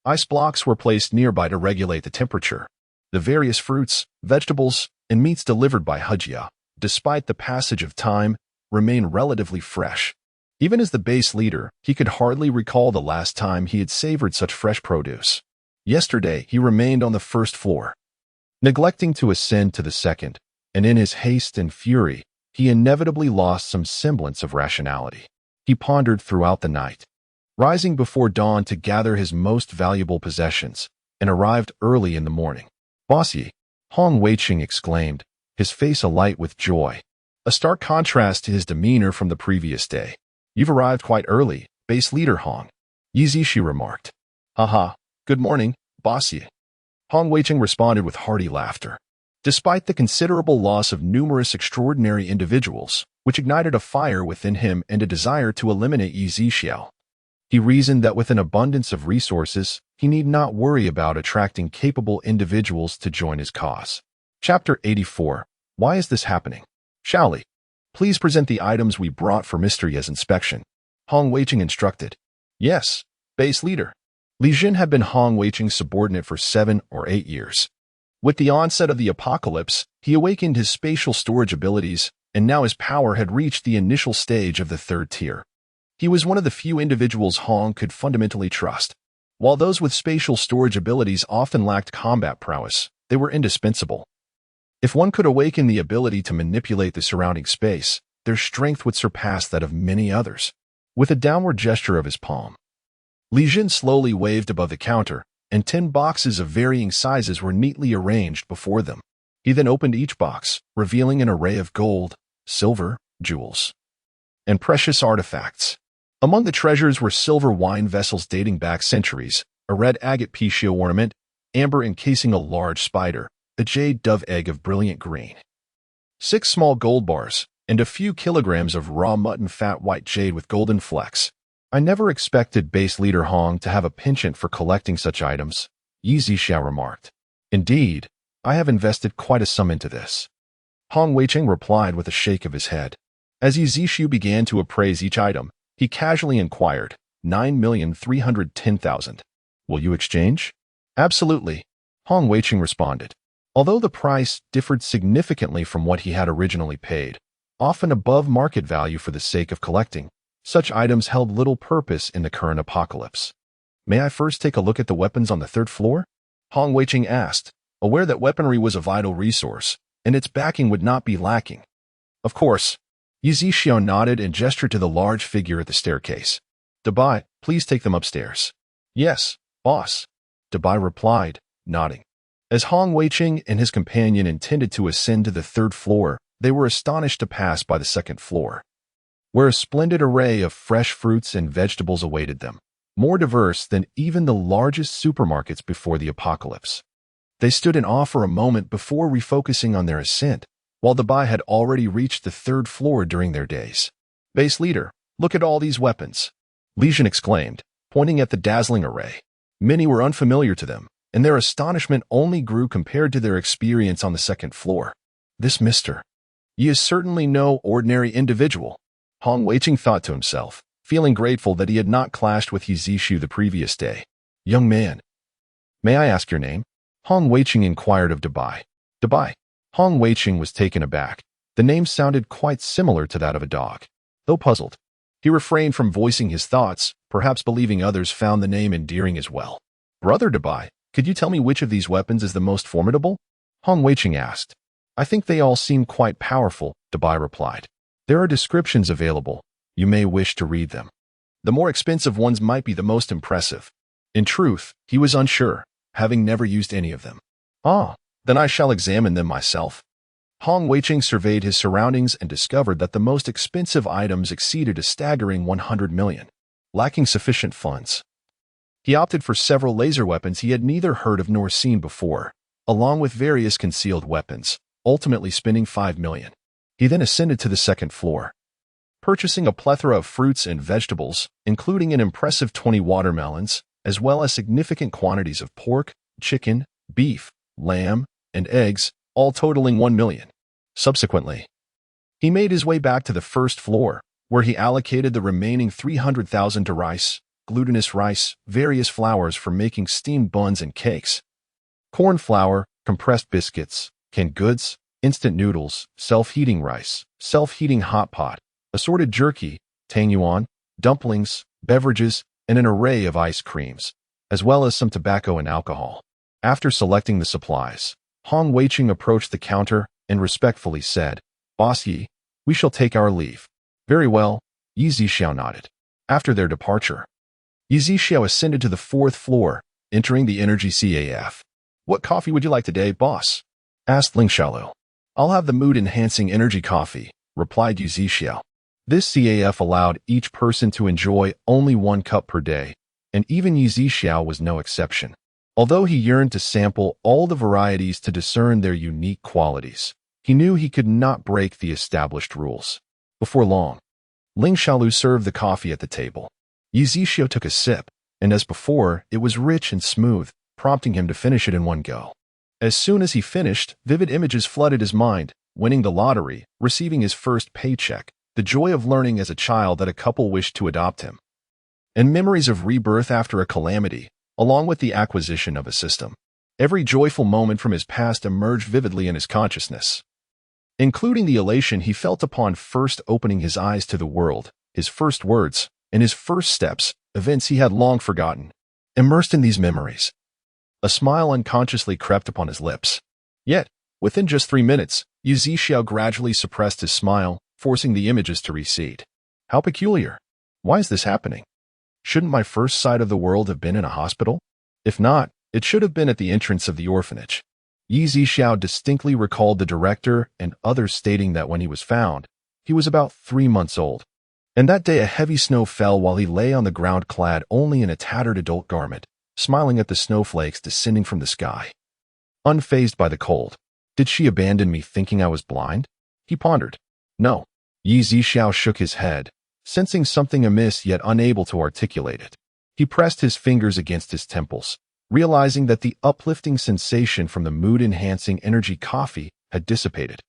Ice blocks were placed nearby to regulate the temperature. The various fruits, vegetables, and meats delivered by Hujia, despite the passage of time, remained relatively fresh. Even as the base leader, he could hardly recall the last time he had savored such fresh produce. Yesterday, he remained on the first floor, neglecting to ascend to the second, and in his haste and fury, he inevitably lost some semblance of rationality. He pondered throughout the night, rising before dawn to gather his most valuable possessions, and arrived early in the morning. "Bossy," Hong Weiqing exclaimed, his face alight with joy, a stark contrast to his demeanor from the previous day. "You've arrived quite early, base leader Hong," Yi Zishi remarked. "Haha, good morning, Bossy." Hong Weiqing responded with hearty laughter. Despite the considerable loss of numerous extraordinary individuals, which ignited a fire within him and a desire to eliminate Yi Zixiao, he reasoned that with an abundance of resources, he need not worry about attracting capable individuals to join his cause. Chapter 84. Why is this happening? Shaoli, please present the items we brought for Mr. Ye's inspection, Hong Weiqing instructed. Yes, base leader. Li Jin had been Hong Weiqing's subordinate for 7 or 8 years. With the onset of the apocalypse, he awakened his spatial storage abilities, and now his power had reached the initial stage of the 3rd tier. He was one of the few individuals Hong could fundamentally trust. While those with spatial storage abilities often lacked combat prowess, they were indispensable. If one could awaken the ability to manipulate the surrounding space, their strength would surpass that of many others. With a downward gesture of his palm, Li Jin slowly waved above the counter, and 10 boxes of varying sizes were neatly arranged before them. He then opened each box, revealing an array of gold, silver, jewels, and precious artifacts. Among the treasures were silver wine vessels dating back centuries, a red agate piccio ornament, amber encasing a large spider, a jade dove egg of brilliant green, 6 small gold bars, and a few kilograms of raw mutton fat white jade with golden flecks. I never expected base leader Hong to have a penchant for collecting such items, Yi Zixiao remarked. Indeed, I have invested quite a sum into this, Hong Weiqing replied with a shake of his head. As Yi Zixiao began to appraise each item, he casually inquired, 9,310,000. Will you exchange? Absolutely, Hong Weiqing responded. Although the price differed significantly from what he had originally paid, often above market value for the sake of collecting, such items held little purpose in the current apocalypse. May I first take a look at the weapons on the 3rd floor? Hong Weiqing asked, aware that weaponry was a vital resource, and its backing would not be lacking. Of course. Yi Zixiao nodded and gestured to the large figure at the staircase. Dabai, please take them upstairs. Yes, boss, Dabai replied, nodding. As Hong Weiqing and his companion intended to ascend to the 3rd floor, they were astonished to pass by the 2nd floor, where a splendid array of fresh fruits and vegetables awaited them, more diverse than even the largest supermarkets before the apocalypse. They stood in awe for a moment before refocusing on their ascent, while the Bai had already reached the 3rd floor during their days. Base leader, look at all these weapons, Li Jin exclaimed, pointing at the dazzling array. Many were unfamiliar to them, and their astonishment only grew compared to their experience on the 2nd floor. This Mr. Yi is certainly no ordinary individual, Hong Weiqing thought to himself, feeling grateful that he had not clashed with Yi Zixiao the previous day. Young man, may I ask your name? Hong Weiqing inquired of Dabai. Dabai. Hong Weiqing was taken aback. The name sounded quite similar to that of a dog. Though puzzled, he refrained from voicing his thoughts, perhaps believing others found the name endearing as well. Brother Dabai, could you tell me which of these weapons is the most formidable? Hong Weiqing asked. I think they all seem quite powerful, Dabai replied. There are descriptions available. You may wish to read them. The more expensive ones might be the most impressive. In truth, he was unsure, having never used any of them. Ah, then I shall examine them myself. Hong Weiqing surveyed his surroundings and discovered that the most expensive items exceeded a staggering 100 million. Lacking sufficient funds, he opted for several laser weapons he had neither heard of nor seen before, along with various concealed weapons, ultimately spending 5 million. He then ascended to the 2nd floor, purchasing a plethora of fruits and vegetables, including an impressive 20 watermelons, as well as significant quantities of pork, chicken, beef, lamb, and eggs, all totaling 1 million. Subsequently, he made his way back to the 1st floor, where he allocated the remaining 300,000 to rice, glutinous rice, various flours for making steamed buns and cakes, corn flour, compressed biscuits, canned goods, instant noodles, self-heating rice, self-heating hot pot, assorted jerky, tangyuan, dumplings, beverages, and an array of ice creams, as well as some tobacco and alcohol. After selecting the supplies, Hong Weiqing approached the counter and respectfully said, "Boss Yi, we shall take our leave." "Very well," Yi Zixiao nodded. After their departure, Yi Zixiao ascended to the 4th floor, entering the Energy CAF. "What coffee would you like today, boss?" asked Ling Xiaolu. "I'll have the mood-enhancing energy coffee," replied Yi Zixiao. This CAF allowed each person to enjoy only 1 cup per day, and even Yi Zixiao was no exception. Although he yearned to sample all the varieties to discern their unique qualities, he knew he could not break the established rules. Before long, Ling Xiaolu served the coffee at the table. Yi Zixiao took a sip, and as before, it was rich and smooth, prompting him to finish it in one go. As soon as he finished, vivid images flooded his mind: winning the lottery, receiving his first paycheck, the joy of learning as a child that a couple wished to adopt him, and memories of rebirth after a calamity, along with the acquisition of a system. Every joyful moment from his past emerged vividly in his consciousness, including the elation he felt upon first opening his eyes to the world, his first words, and his first steps, events he had long forgotten. Immersed in these memories, a smile unconsciously crept upon his lips. Yet, within just 3 minutes, Yi Zixiao gradually suppressed his smile, forcing the images to recede. How peculiar. Why is this happening? Shouldn't my first sight of the world have been in a hospital? If not, it should have been at the entrance of the orphanage. Yi Zixiao distinctly recalled the director and others stating that when he was found, he was about 3 months old. And that day a heavy snow fell while he lay on the ground clad only in a tattered adult garment, smiling at the snowflakes descending from the sky. Unfazed by the cold, did she abandon me thinking I was blind? He pondered. No. Yi Zixiao shook his head, sensing something amiss yet unable to articulate it. He pressed his fingers against his temples, realizing that the uplifting sensation from the mood-enhancing energy coffee had dissipated,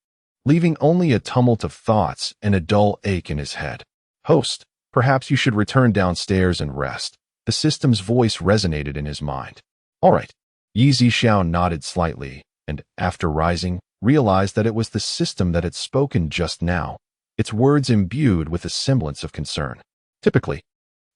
leaving only a tumult of thoughts and a dull ache in his head. "Host, perhaps you should return downstairs and rest." The system's voice resonated in his mind. "All right." Yi Zixiao nodded slightly, and, after rising, realized that it was the system that had spoken just now, its words imbued with a semblance of concern. Typically,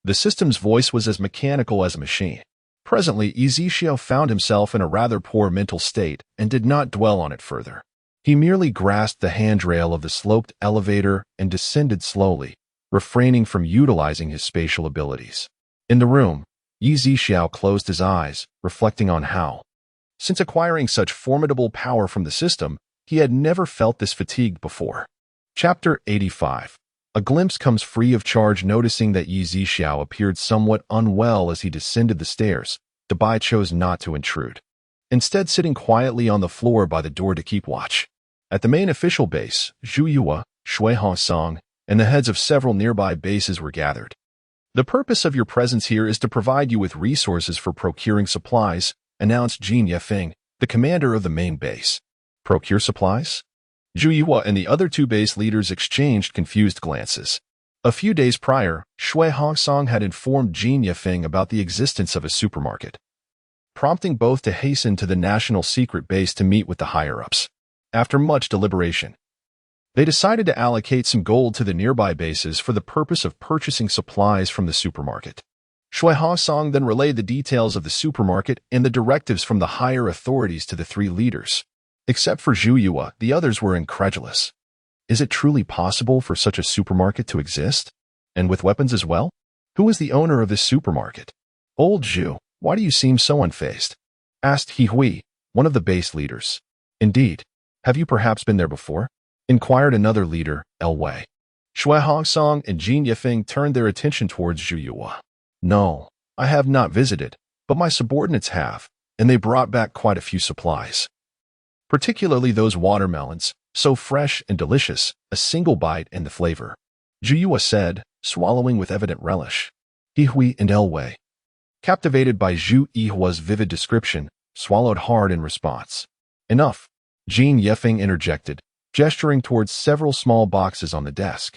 the system's voice was as mechanical as a machine. Presently, Yi Zixiao found himself in a rather poor mental state and did not dwell on it further. He merely grasped the handrail of the sloped elevator and descended slowly, refraining from utilizing his spatial abilities. In the room, Yi Zixiao closed his eyes, reflecting on how, since acquiring such formidable power from the system, he had never felt this fatigued before. Chapter 85. A glimpse comes free of charge. Noticing that Yi Zixiao appeared somewhat unwell as he descended the stairs, Dabai chose not to intrude, instead sitting quietly on the floor by the door to keep watch. At the main official base, Zhu Yue, Shui Hongsong, and the heads of several nearby bases were gathered. "The purpose of your presence here is to provide you with resources for procuring supplies," announced Jin Yefeng, the commander of the main base. "Procure supplies?" Zhu Yue and the other 2 base leaders exchanged confused glances. A few days prior, Shui Hongsong had informed Jin Yefeng about the existence of a supermarket, prompting both to hasten to the national secret base to meet with the higher-ups. After much deliberation, they decided to allocate some gold to the nearby bases for the purpose of purchasing supplies from the supermarket. Shui Hongsong then relayed the details of the supermarket and the directives from the higher authorities to the 3 leaders. Except for Zhu Yue, the others were incredulous. Is it truly possible for such a supermarket to exist? And with weapons as well? Who is the owner of this supermarket? "Old Zhu, why do you seem so unfazed?" asked He Hui, one of the base leaders. "Indeed. Have you perhaps been there before?" inquired another leader, El Wei. Shui Hongsong and Jin Yefeng turned their attention towards Zhu Yue. "No, I have not visited, but my subordinates have, and they brought back quite a few supplies. Particularly those watermelons, so fresh and delicious, a single bite and the flavor," Zhu Yue said, swallowing with evident relish. He Hui and El Wei, captivated by Zhu Yihua's vivid description, swallowed hard in response. "Enough," Jin Yefeng interjected, gesturing towards several small boxes on the desk.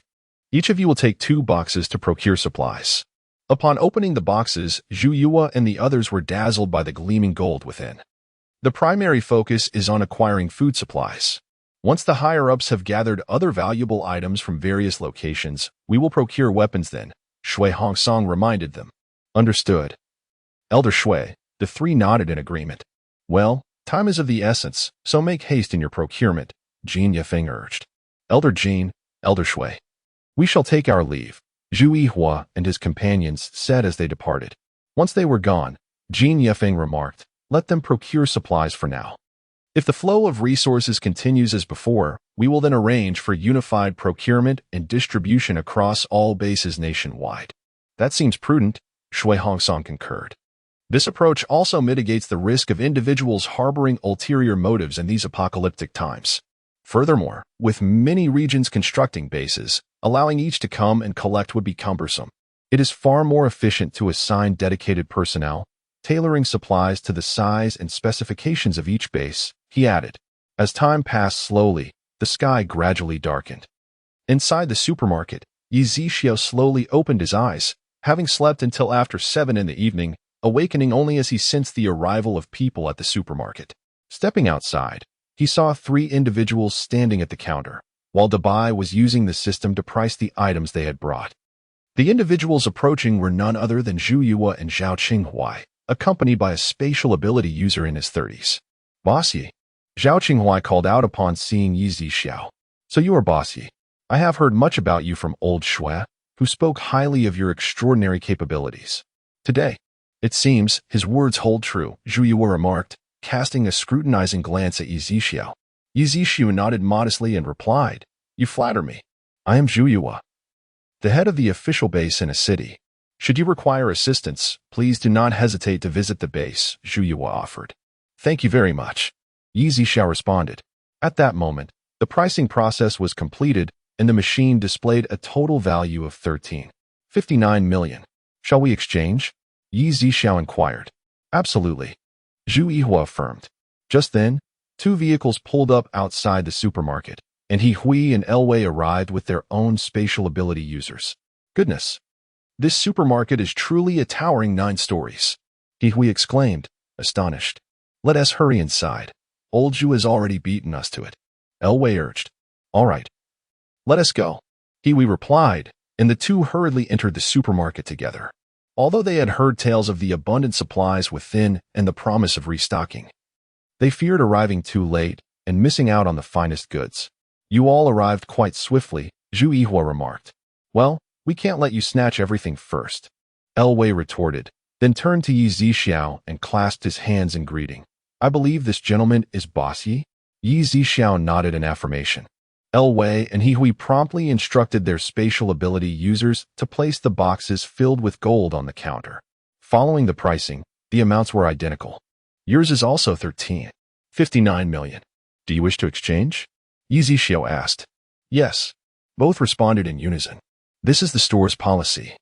"Each of you will take 2 boxes to procure supplies." Upon opening the boxes, Zhu Yue and the others were dazzled by the gleaming gold within. The primary focus is on acquiring food supplies. Once the higher-ups have gathered other valuable items from various locations, we will procure weapons then, Shui Hongsong reminded them. Understood. Elder Shui, the three nodded in agreement. Well, time is of the essence, so make haste in your procurement, Jin Yefeng urged. Elder Jin, Elder Shui. We shall take our leave, Zhu Yihua and his companions said as they departed. Once they were gone, Jin Yefeng remarked, let them procure supplies for now. If the flow of resources continues as before, we will then arrange for unified procurement and distribution across all bases nationwide. That seems prudent, Shui Hongsong concurred. This approach also mitigates the risk of individuals harboring ulterior motives in these apocalyptic times. Furthermore, with many regions constructing bases, allowing each to come and collect would be cumbersome. It is far more efficient to assign dedicated personnel, tailoring supplies to the size and specifications of each base, he added. As time passed slowly, the sky gradually darkened. Inside the supermarket, Yi Zixio slowly opened his eyes, having slept until after 7 in the evening, awakening only as he sensed the arrival of people at the supermarket. Stepping outside, he saw 3 individuals standing at the counter, while Dabai was using the system to price the items they had brought. The individuals approaching were none other than Zhu Yue and Zhao Qinghuai, accompanied by a spatial ability user in his 30s. Boss Yi. Zhao Qinghuai called out upon seeing Yi Zixiao. So you are Boss Yi. I have heard much about you from old Shui, who spoke highly of your extraordinary capabilities. Today, it seems, his words hold true, Zhu Yue remarked, casting a scrutinizing glance at Yi Zixiao. Yi Zixiao nodded modestly and replied, You flatter me. I am Zhu Yue, the head of the official base in a city. Should you require assistance, please do not hesitate to visit the base, Zhu Yue offered. Thank you very much. Yi Zixiao responded. At that moment, the pricing process was completed and the machine displayed a total value of 13.59 million. Shall we exchange? Yi Zixiao inquired. Absolutely. Zhu Yihua affirmed. Just then, 2 vehicles pulled up outside the supermarket, and He Hui and Elwei arrived with their own spatial ability users. Goodness! This supermarket is truly a towering 9 stories. He Hui exclaimed, astonished. Let us hurry inside. Old Zhu has already beaten us to it. Elwei urged. All right. Let us go. He Hui replied, and the 2 hurriedly entered the supermarket together. Although they had heard tales of the abundant supplies within and the promise of restocking, they feared arriving too late and missing out on the finest goods. You all arrived quite swiftly, Zhu Yihua remarked. Well, we can't let you snatch everything first. Elwei retorted, then turned to Yi Zixiao and clasped his hands in greeting. I believe this gentleman is Boss Yi? Yi Zixiao nodded in affirmation. Elwei and He Hui promptly instructed their spatial ability users to place the boxes filled with gold on the counter. Following the pricing, the amounts were identical. Yours is also 13.59 million. Do you wish to exchange? Yi Zixiao asked. Yes. Both responded in unison. This is the store's policy.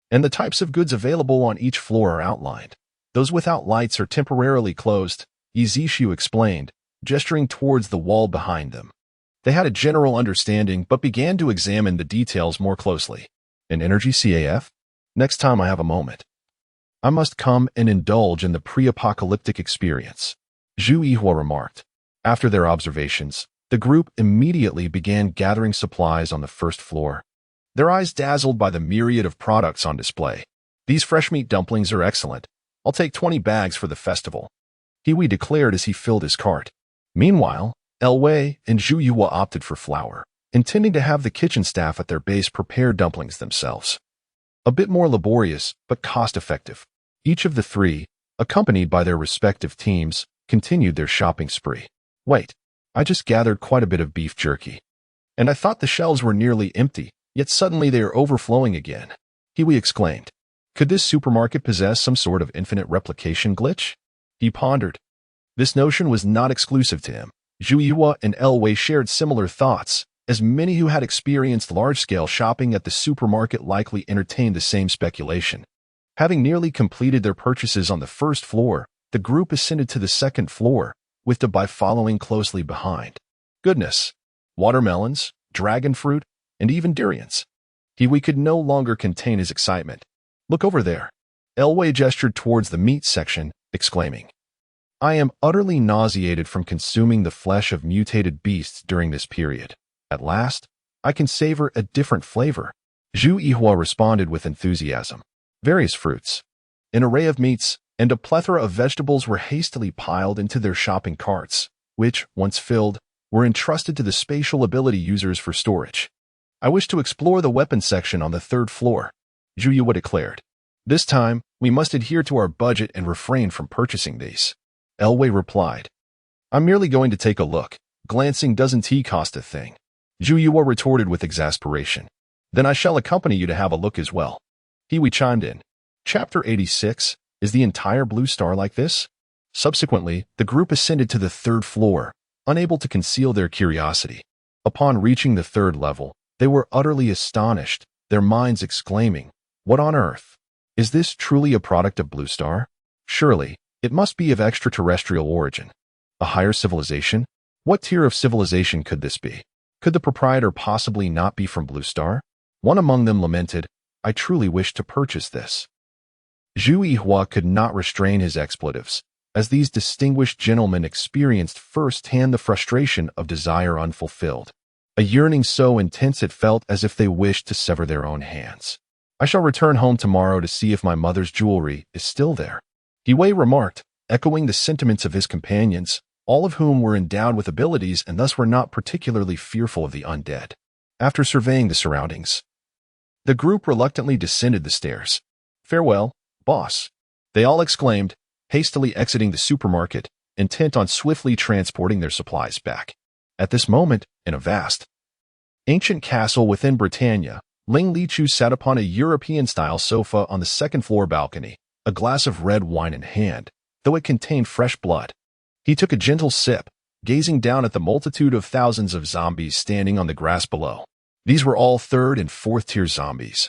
And the types of goods available on each floor are outlined. Those without lights are temporarily closed, Yi Zixiao explained, gesturing towards the wall behind them. They had a general understanding but began to examine the details more closely. An energy CAF? Next time I have a moment, I must come and indulge in the pre-apocalyptic experience, Zhu Yihua remarked. After their observations, the group immediately began gathering supplies on the first floor. Their eyes dazzled by the myriad of products on display. These fresh meat dumplings are excellent. I'll take 20 bags for the festival, He Hui declared as he filled his cart. Meanwhile, Elwei and Zhu Yue opted for flour, intending to have the kitchen staff at their base prepare dumplings themselves. A bit more laborious, but cost-effective. Each of the 3, accompanied by their respective teams, continued their shopping spree. Wait, I just gathered quite a bit of beef jerky. And I thought the shelves were nearly empty, yet suddenly they are overflowing again, He Hui exclaimed. Could this supermarket possess some sort of infinite replication glitch? He pondered. This notion was not exclusive to him. Zhu Yue and Elwei shared similar thoughts, as many who had experienced large-scale shopping at the supermarket likely entertained the same speculation. Having nearly completed their purchases on the first floor, the group ascended to the second floor, with Dabai following closely behind. Goodness! Watermelons, dragon fruit, and even durians. He Hui could no longer contain his excitement. Look over there. Elway gestured towards the meat section, exclaiming, I am utterly nauseated from consuming the flesh of mutated beasts during this period. At last, I can savor a different flavor. Zhu Yihua responded with enthusiasm. Various fruits, an array of meats, and a plethora of vegetables were hastily piled into their shopping carts, which, once filled, were entrusted to the spatial ability users for storage. I wish to explore the weapons section on the 3rd floor, Zhu Yihua declared. This time, we must adhere to our budget and refrain from purchasing these. Elway replied, I'm merely going to take a look. Glancing doesn't cost a thing. Zhu Yihua retorted with exasperation. Then I shall accompany you to have a look as well. Hiwi chimed in. Chapter 86, is the entire blue star like this? Subsequently, the group ascended to the 3rd floor, unable to conceal their curiosity. Upon reaching the 3rd level, they were utterly astonished, their minds exclaiming, What on earth? Is this truly a product of Blue Star? Surely, it must be of extraterrestrial origin. A higher civilization? What tier of civilization could this be? Could the proprietor possibly not be from Blue Star? One among them lamented, I truly wish to purchase this. Zhu Yihua could not restrain his expletives, as these distinguished gentlemen experienced firsthand the frustration of desire unfulfilled. A yearning so intense it felt as if they wished to sever their own hands. I shall return home tomorrow to see if my mother's jewelry is still there. Hiwei remarked, echoing the sentiments of his companions, all of whom were endowed with abilities and thus were not particularly fearful of the undead. After surveying the surroundings, the group reluctantly descended the stairs. Farewell, boss, they all exclaimed, hastily exiting the supermarket, intent on swiftly transporting their supplies back. At this moment, in a vast, ancient castle within Britannia, Ling Lichu sat upon a European-style sofa on the 2nd floor balcony, a glass of red wine in hand, though it contained fresh blood. He took a gentle sip, gazing down at the multitude of thousands of zombies standing on the grass below. These were all 3rd and 4th tier zombies,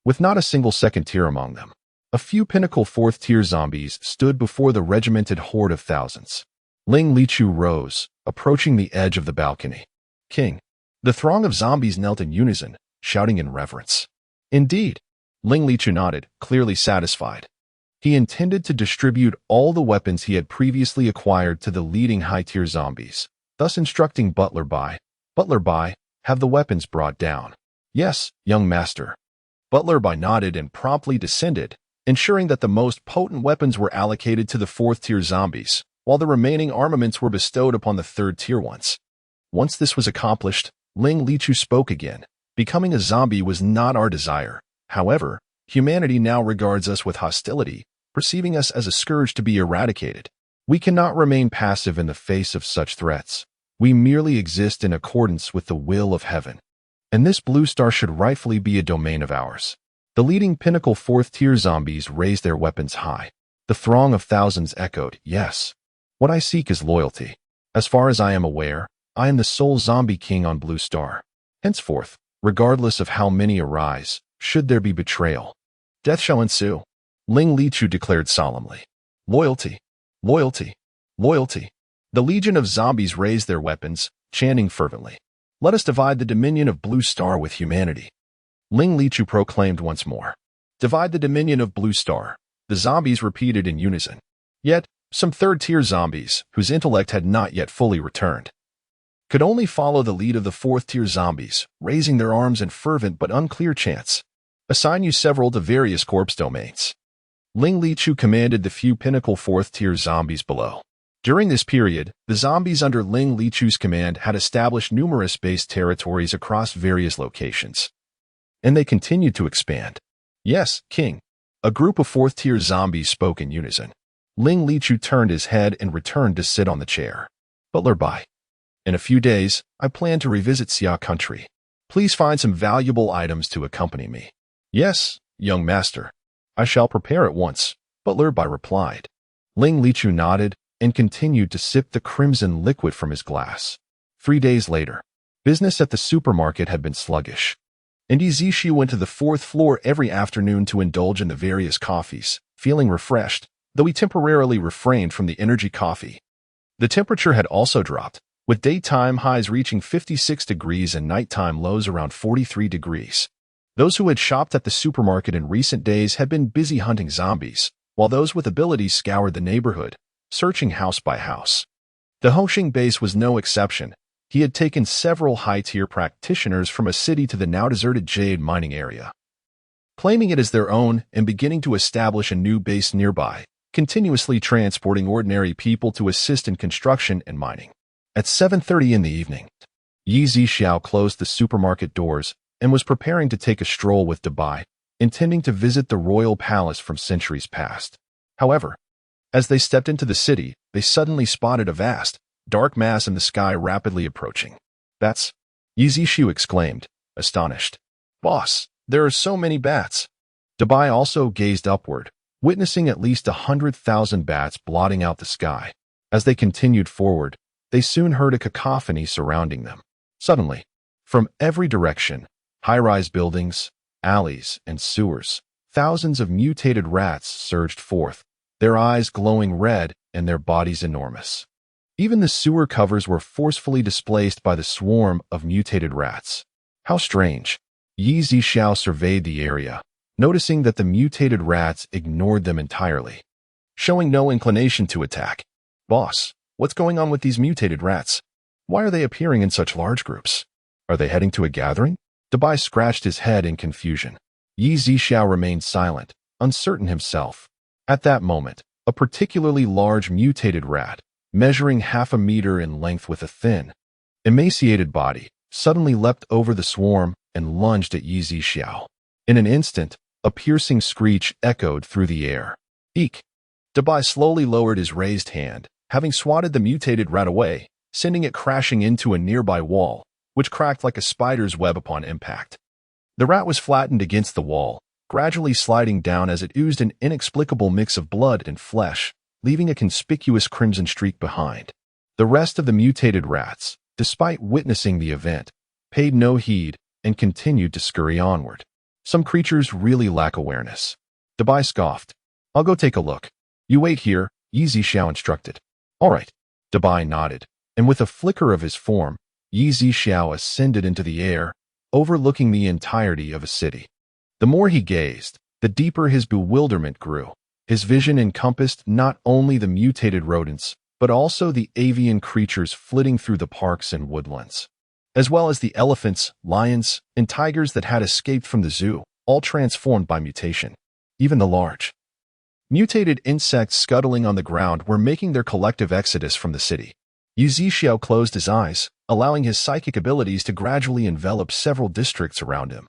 with not a single 2nd tier among them. A few pinnacle 4th tier zombies stood before the regimented horde of thousands. Ling Lichu rose, approaching the edge of the balcony. King. The throng of zombies knelt in unison, shouting in reverence. Indeed. Ling Lichu nodded, clearly satisfied. He intended to distribute all the weapons he had previously acquired to the leading high-tier zombies, thus instructing Butler Bai, have the weapons brought down. Yes, young master. Butler Bai nodded and promptly descended, ensuring that the most potent weapons were allocated to the 4th tier zombies, while the remaining armaments were bestowed upon the 3rd tier ones. Once this was accomplished, Ling Lichu spoke again. Becoming a zombie was not our desire. However, humanity now regards us with hostility, perceiving us as a scourge to be eradicated. We cannot remain passive in the face of such threats. We merely exist in accordance with the will of heaven. And this blue star should rightfully be a domain of ours. The leading pinnacle 4th tier zombies raised their weapons high. The throng of thousands echoed, yes. What I seek is loyalty. As far as I am aware, I am the sole zombie king on Blue Star. Henceforth, regardless of how many arise, should there be betrayal, death shall ensue. Ling Lichu declared solemnly. Loyalty, loyalty, loyalty. The legion of zombies raised their weapons, chanting fervently. Let us divide the dominion of Blue Star with humanity. Ling Lichu proclaimed once more. Divide the dominion of Blue Star. The zombies repeated in unison. Yet, some 3rd tier zombies, whose intellect had not yet fully returned, could only follow the lead of the 4th tier zombies, raising their arms in fervent but unclear chants. Assign you several to various corpse domains. Ling Lichu commanded the few pinnacle 4th tier zombies below. During this period, the zombies under Ling Lichu's command had established numerous base territories across various locations. And they continued to expand. Yes, King. A group of 4th tier zombies spoke in unison. Ling Lichu turned his head and returned to sit on the chair. Butler Bai. In a few days, I plan to revisit Xia country. Please find some valuable items to accompany me. Yes, young master. I shall prepare at once, Butler Bai replied. Ling Lichu nodded and continued to sip the crimson liquid from his glass. 3 days later, business at the supermarket had been sluggish. Indy Zishu went to the 4th floor every afternoon to indulge in the various coffees, feeling refreshed, though he temporarily refrained from the energy coffee. The temperature had also dropped, with daytime highs reaching 56 degrees and nighttime lows around 43 degrees. Those who had shopped at the supermarket in recent days had been busy hunting zombies, while those with abilities scoured the neighborhood, searching house by house. The Hoshing base was no exception. He had taken several high-tier practitioners from a city to the now-deserted jade mining area, claiming it as their own and beginning to establish a new base nearby, continuously transporting ordinary people to assist in construction and mining. At 7:30 in the evening, Yi Zixiao closed the supermarket doors and was preparing to take a stroll with Dabai, intending to visit the royal palace from centuries past. However, as they stepped into the city, they suddenly spotted a vast, dark mass in the sky rapidly approaching. "Bats!" Yi Zixiao exclaimed, astonished. "Boss, there are so many bats." Dabai also gazed upward, witnessing at least 100,000 bats blotting out the sky. As they continued forward, they soon heard a cacophony surrounding them. Suddenly, from every direction, high-rise buildings, alleys, and sewers, thousands of mutated rats surged forth, their eyes glowing red and their bodies enormous. Even the sewer covers were forcefully displaced by the swarm of mutated rats. How strange! Yi Zixiao surveyed the area, noticing that the mutated rats ignored them entirely, showing no inclination to attack. "Boss, what's going on with these mutated rats? Why are they appearing in such large groups? Are they heading to a gathering?" Dabai scratched his head in confusion. Yi Zixiao remained silent, uncertain himself. At that moment, a particularly large mutated rat, measuring 0.5 meter in length with a thin, emaciated body, suddenly leapt over the swarm and lunged at Yi Zixiao. In an instant, a piercing screech echoed through the air. "Eek!" Dabai slowly lowered his raised hand, having swatted the mutated rat away, sending it crashing into a nearby wall, which cracked like a spider's web upon impact. The rat was flattened against the wall, gradually sliding down as it oozed an inexplicable mix of blood and flesh, leaving a conspicuous crimson streak behind. The rest of the mutated rats, despite witnessing the event, paid no heed and continued to scurry onward. Some creatures really lack awareness. Dabai scoffed. "I'll go take a look. You wait here," Yi Zixiao instructed. "All right." Dabai nodded, and with a flicker of his form, Yi Zixiao ascended into the air, overlooking the entirety of a city. The more he gazed, the deeper his bewilderment grew. His vision encompassed not only the mutated rodents, but also the avian creatures flitting through the parks and woodlands, as well as the elephants, lions, and tigers that had escaped from the zoo, all transformed by mutation. Even the large, mutated insects scuttling on the ground were making their collective exodus from the city. Yi Zixiao closed his eyes, allowing his psychic abilities to gradually envelop several districts around him,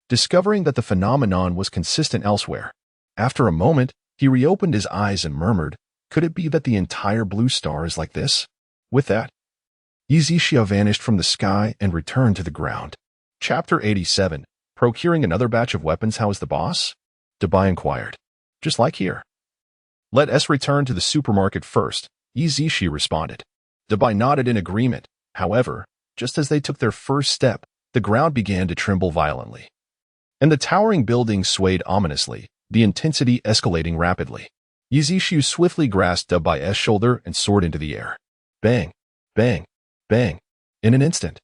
discovering that the phenomenon was consistent elsewhere. After a moment, he reopened his eyes and murmured, "Could it be that the entire blue star is like this?" With that, Yi Zixiao vanished from the sky and returned to the ground. Chapter 87. Procuring another batch of weapons. "How is the boss?" Dabai inquired. "Just like here." "Let us return to the supermarket first," Yi Zixiao responded. Dabai nodded in agreement. However, just as they took their first step, the ground began to tremble violently, and the towering buildings swayed ominously, the intensity escalating rapidly. Yi Zixiao swiftly grasped Dabai's shoulder and soared into the air. Bang! Bang! Bang! In an instant,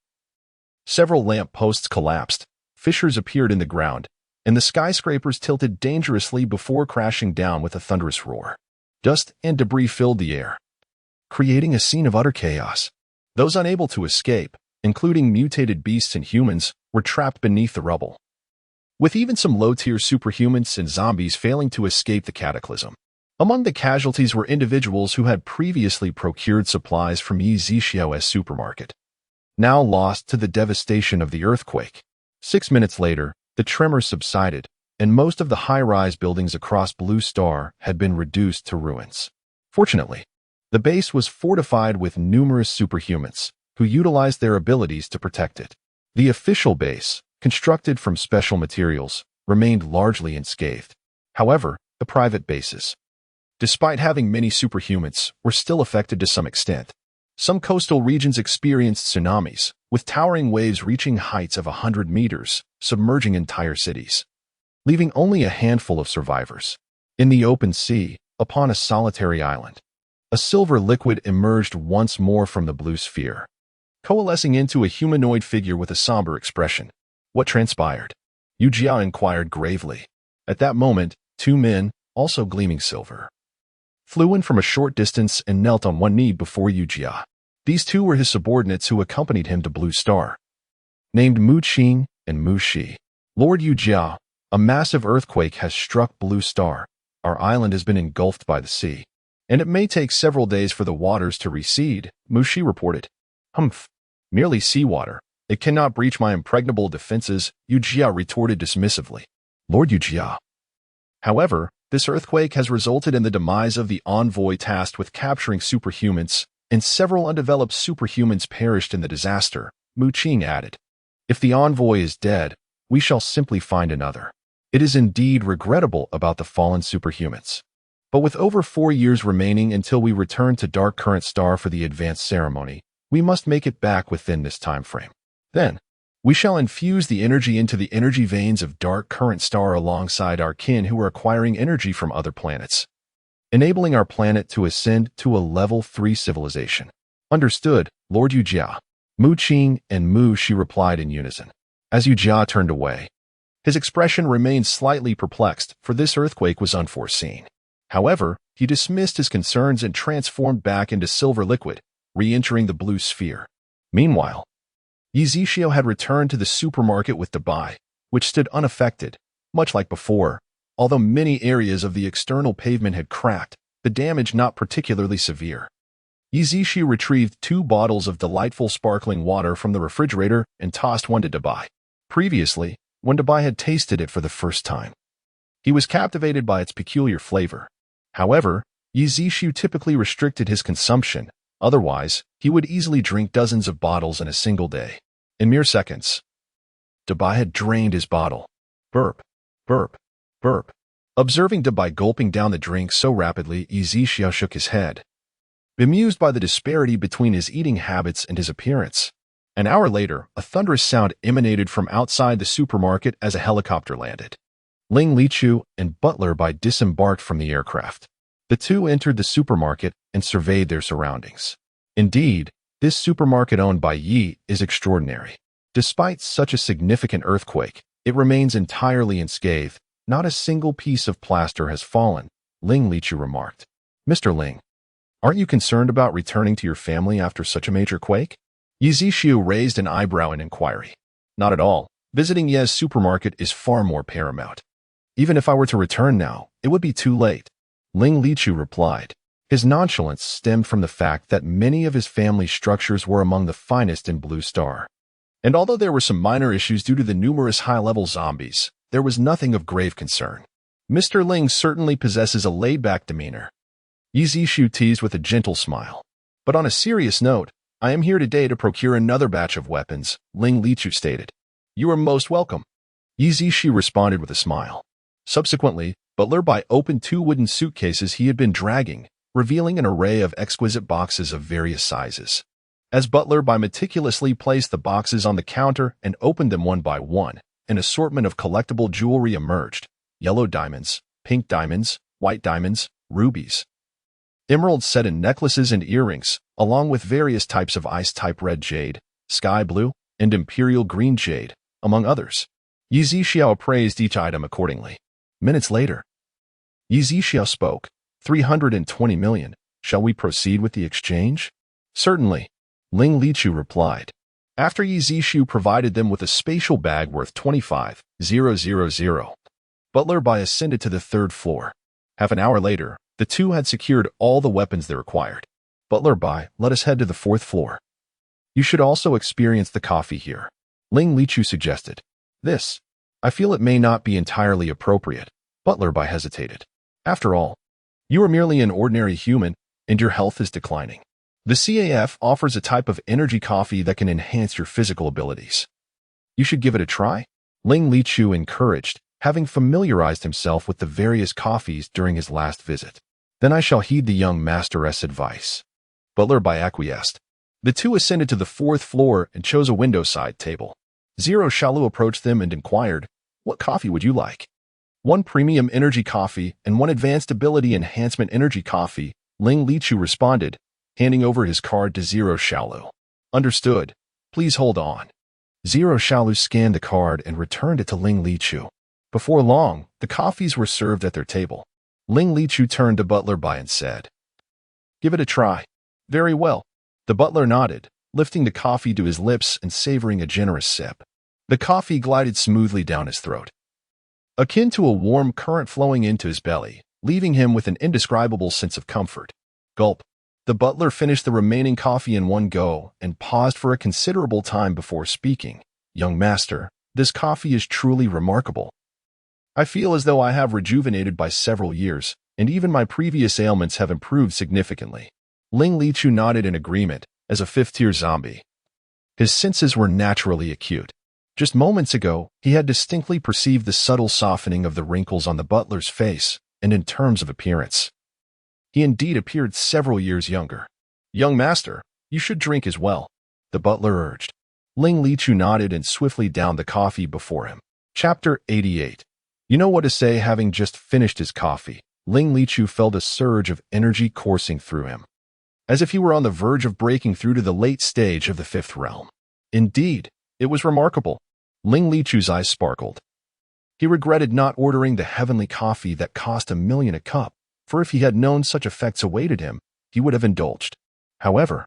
several lamp posts collapsed, fissures appeared in the ground, and the skyscrapers tilted dangerously before crashing down with a thunderous roar. Dust and debris filled the air, creating a scene of utter chaos. Those unable to escape, including mutated beasts and humans, were trapped beneath the rubble, with even some low-tier superhumans and zombies failing to escape the cataclysm. Among the casualties were individuals who had previously procured supplies from Yi Zixiao's supermarket, now lost to the devastation of the earthquake. 6 minutes later, the tremors subsided, and most of the high-rise buildings across Blue Star had been reduced to ruins. Fortunately, the base was fortified with numerous superhumans, who utilized their abilities to protect it. The official base, constructed from special materials, remained largely unscathed. However, the private bases, despite having many superhumans, were still affected to some extent. Some coastal regions experienced tsunamis, with towering waves reaching heights of 100 meters, submerging entire cities, leaving only a handful of survivors. In the open sea, upon a solitary island, a silver liquid emerged once more from the blue sphere, coalescing into a humanoid figure with a somber expression. What transpired? Yu Jia inquired gravely. At that moment, two men, also gleaming silver, flew in from a short distance and knelt on one knee before Yu Jia. These two were his subordinates who accompanied him to Blue Star, named Mu Qing and Mu Shi. Lord Yu Jia, a massive earthquake has struck Blue Star. Our island has been engulfed by the sea, and it may take several days for the waters to recede, Mu Shi reported. Humph, merely seawater. It cannot breach my impregnable defenses, Yu Jia retorted dismissively. Lord Yu Jia. However, this earthquake has resulted in the demise of the envoy tasked with capturing superhumans, and several undeveloped superhumans perished in the disaster, Mu Qing added. If the envoy is dead, we shall simply find another. It is indeed regrettable about the fallen superhumans. But with over 4 years remaining until we return to Dark Current Star for the advanced ceremony, we must make it back within this time frame. Then, we shall infuse the energy into the energy veins of Dark Current Star alongside our kin who are acquiring energy from other planets, enabling our planet to ascend to a level 3 civilization. Understood, Lord Yu Jia. Mu Qing and Mu Shi replied in unison. As Yu Jia turned away, his expression remained slightly perplexed, for this earthquake was unforeseen. However, he dismissed his concerns and transformed back into silver liquid, re-entering the blue sphere. Meanwhile, Yi Zixio had returned to the supermarket with Dabai, which stood unaffected, much like before. Although many areas of the external pavement had cracked, the damage not particularly severe. Yi Zixio retrieved 2 bottles of delightful sparkling water from the refrigerator and tossed one to Dabai. Previously, when Dabai had tasted it for the first time, he was captivated by its peculiar flavor. However, Yi Zixio typically restricted his consumption. Otherwise, he would easily drink dozens of bottles in a single day. In mere seconds, Dabai had drained his bottle. Burp, burp, burp. Observing Dabai gulping down the drink so rapidly, Yi Zixio shook his head, bemused by the disparity between his eating habits and his appearance. An hour later, a thunderous sound emanated from outside the supermarket as a helicopter landed. Ling Lichu and Butler Bai disembarked from the aircraft. The two entered the supermarket and surveyed their surroundings. Indeed, this supermarket owned by Yi is extraordinary. Despite such a significant earthquake, it remains entirely unscathed. Not a single piece of plaster has fallen, Ling Lichu remarked. Mr. Ling, aren't you concerned about returning to your family after such a major quake? Yi Zixio raised an eyebrow in inquiry. Not at all. Visiting Ye's supermarket is far more paramount. Even if I were to return now, it would be too late, Ling Lichu replied. His nonchalance stemmed from the fact that many of his family's structures were among the finest in Blue Star. And although there were some minor issues due to the numerous high-level zombies, there was nothing of grave concern. Mr. Ling certainly possesses a laid-back demeanor, Yi Zixio teased with a gentle smile. But on a serious note, I am here today to procure another batch of weapons, Ling Lichu stated. You are most welcome, Yi Zixio responded with a smile. Subsequently, Butler Bai opened 2 wooden suitcases he had been dragging, revealing an array of exquisite boxes of various sizes. As Butler Bai meticulously placed the boxes on the counter and opened them one by one, an assortment of collectible jewelry emerged: yellow diamonds, pink diamonds, white diamonds, rubies, emeralds set in necklaces and earrings, along with various types of ice-type red jade, sky blue, and imperial green jade, among others. Yi Zixio appraised each item accordingly. Minutes later, Yi Zixio spoke. 320 million. Shall we proceed with the exchange? Certainly, Ling Lichu replied. After Yi Zixio provided them with a spatial bag worth 25,000, Butler Bai ascended to the 3rd floor. Half an hour later, the two had secured all the weapons they required. Butler Bai, let us head to the 4th floor. You should also experience the coffee here, Ling Lichu suggested. This, I feel it may not be entirely appropriate, Butler Bai hesitated. After all, you are merely an ordinary human, and your health is declining. The CAF offers a type of energy coffee that can enhance your physical abilities. You should give it a try, Ling Lichu encouraged, having familiarized himself with the various coffees during his last visit. Then I shall heed the young master's advice, Butler Bai acquiesced. The two ascended to the 4th floor and chose a window-side table. Zero Shalu approached them and inquired, what coffee would you like? 1 premium energy coffee and 1 advanced ability enhancement energy coffee, Ling Lichu responded, handing over his card to Zero Shalu. Understood. Please hold on. Zero Shaolu scanned the card and returned it to Ling Lichu. Before long, the coffees were served at their table. Ling Lichu turned to Butler Bai and said, "Give it a try." "Very well." The butler nodded, lifting the coffee to his lips and savoring a generous sip. The coffee glided smoothly down his throat, akin to a warm current flowing into his belly, leaving him with an indescribable sense of comfort. Gulp. The butler finished the remaining coffee in one go and paused for a considerable time before speaking. "Young master, this coffee is truly remarkable. I feel as though I have rejuvenated by several years, and even my previous ailments have improved significantly." Ling Lichu nodded in agreement, as a fifth-tier zombie. His senses were naturally acute. Just moments ago, he had distinctly perceived the subtle softening of the wrinkles on the butler's face, and in terms of appearance, he indeed appeared several years younger. "Young master, you should drink as well," the butler urged. Ling Lichu nodded and swiftly downed the coffee before him. Chapter 88. You know what to say. Having just finished his coffee, Ling Lichu felt a surge of energy coursing through him, as if he were on the verge of breaking through to the late stage of the fifth realm. Indeed, it was remarkable. Ling Lichu's eyes sparkled. He regretted not ordering the heavenly coffee that cost $1 million a cup, for if he had known such effects awaited him, he would have indulged. However,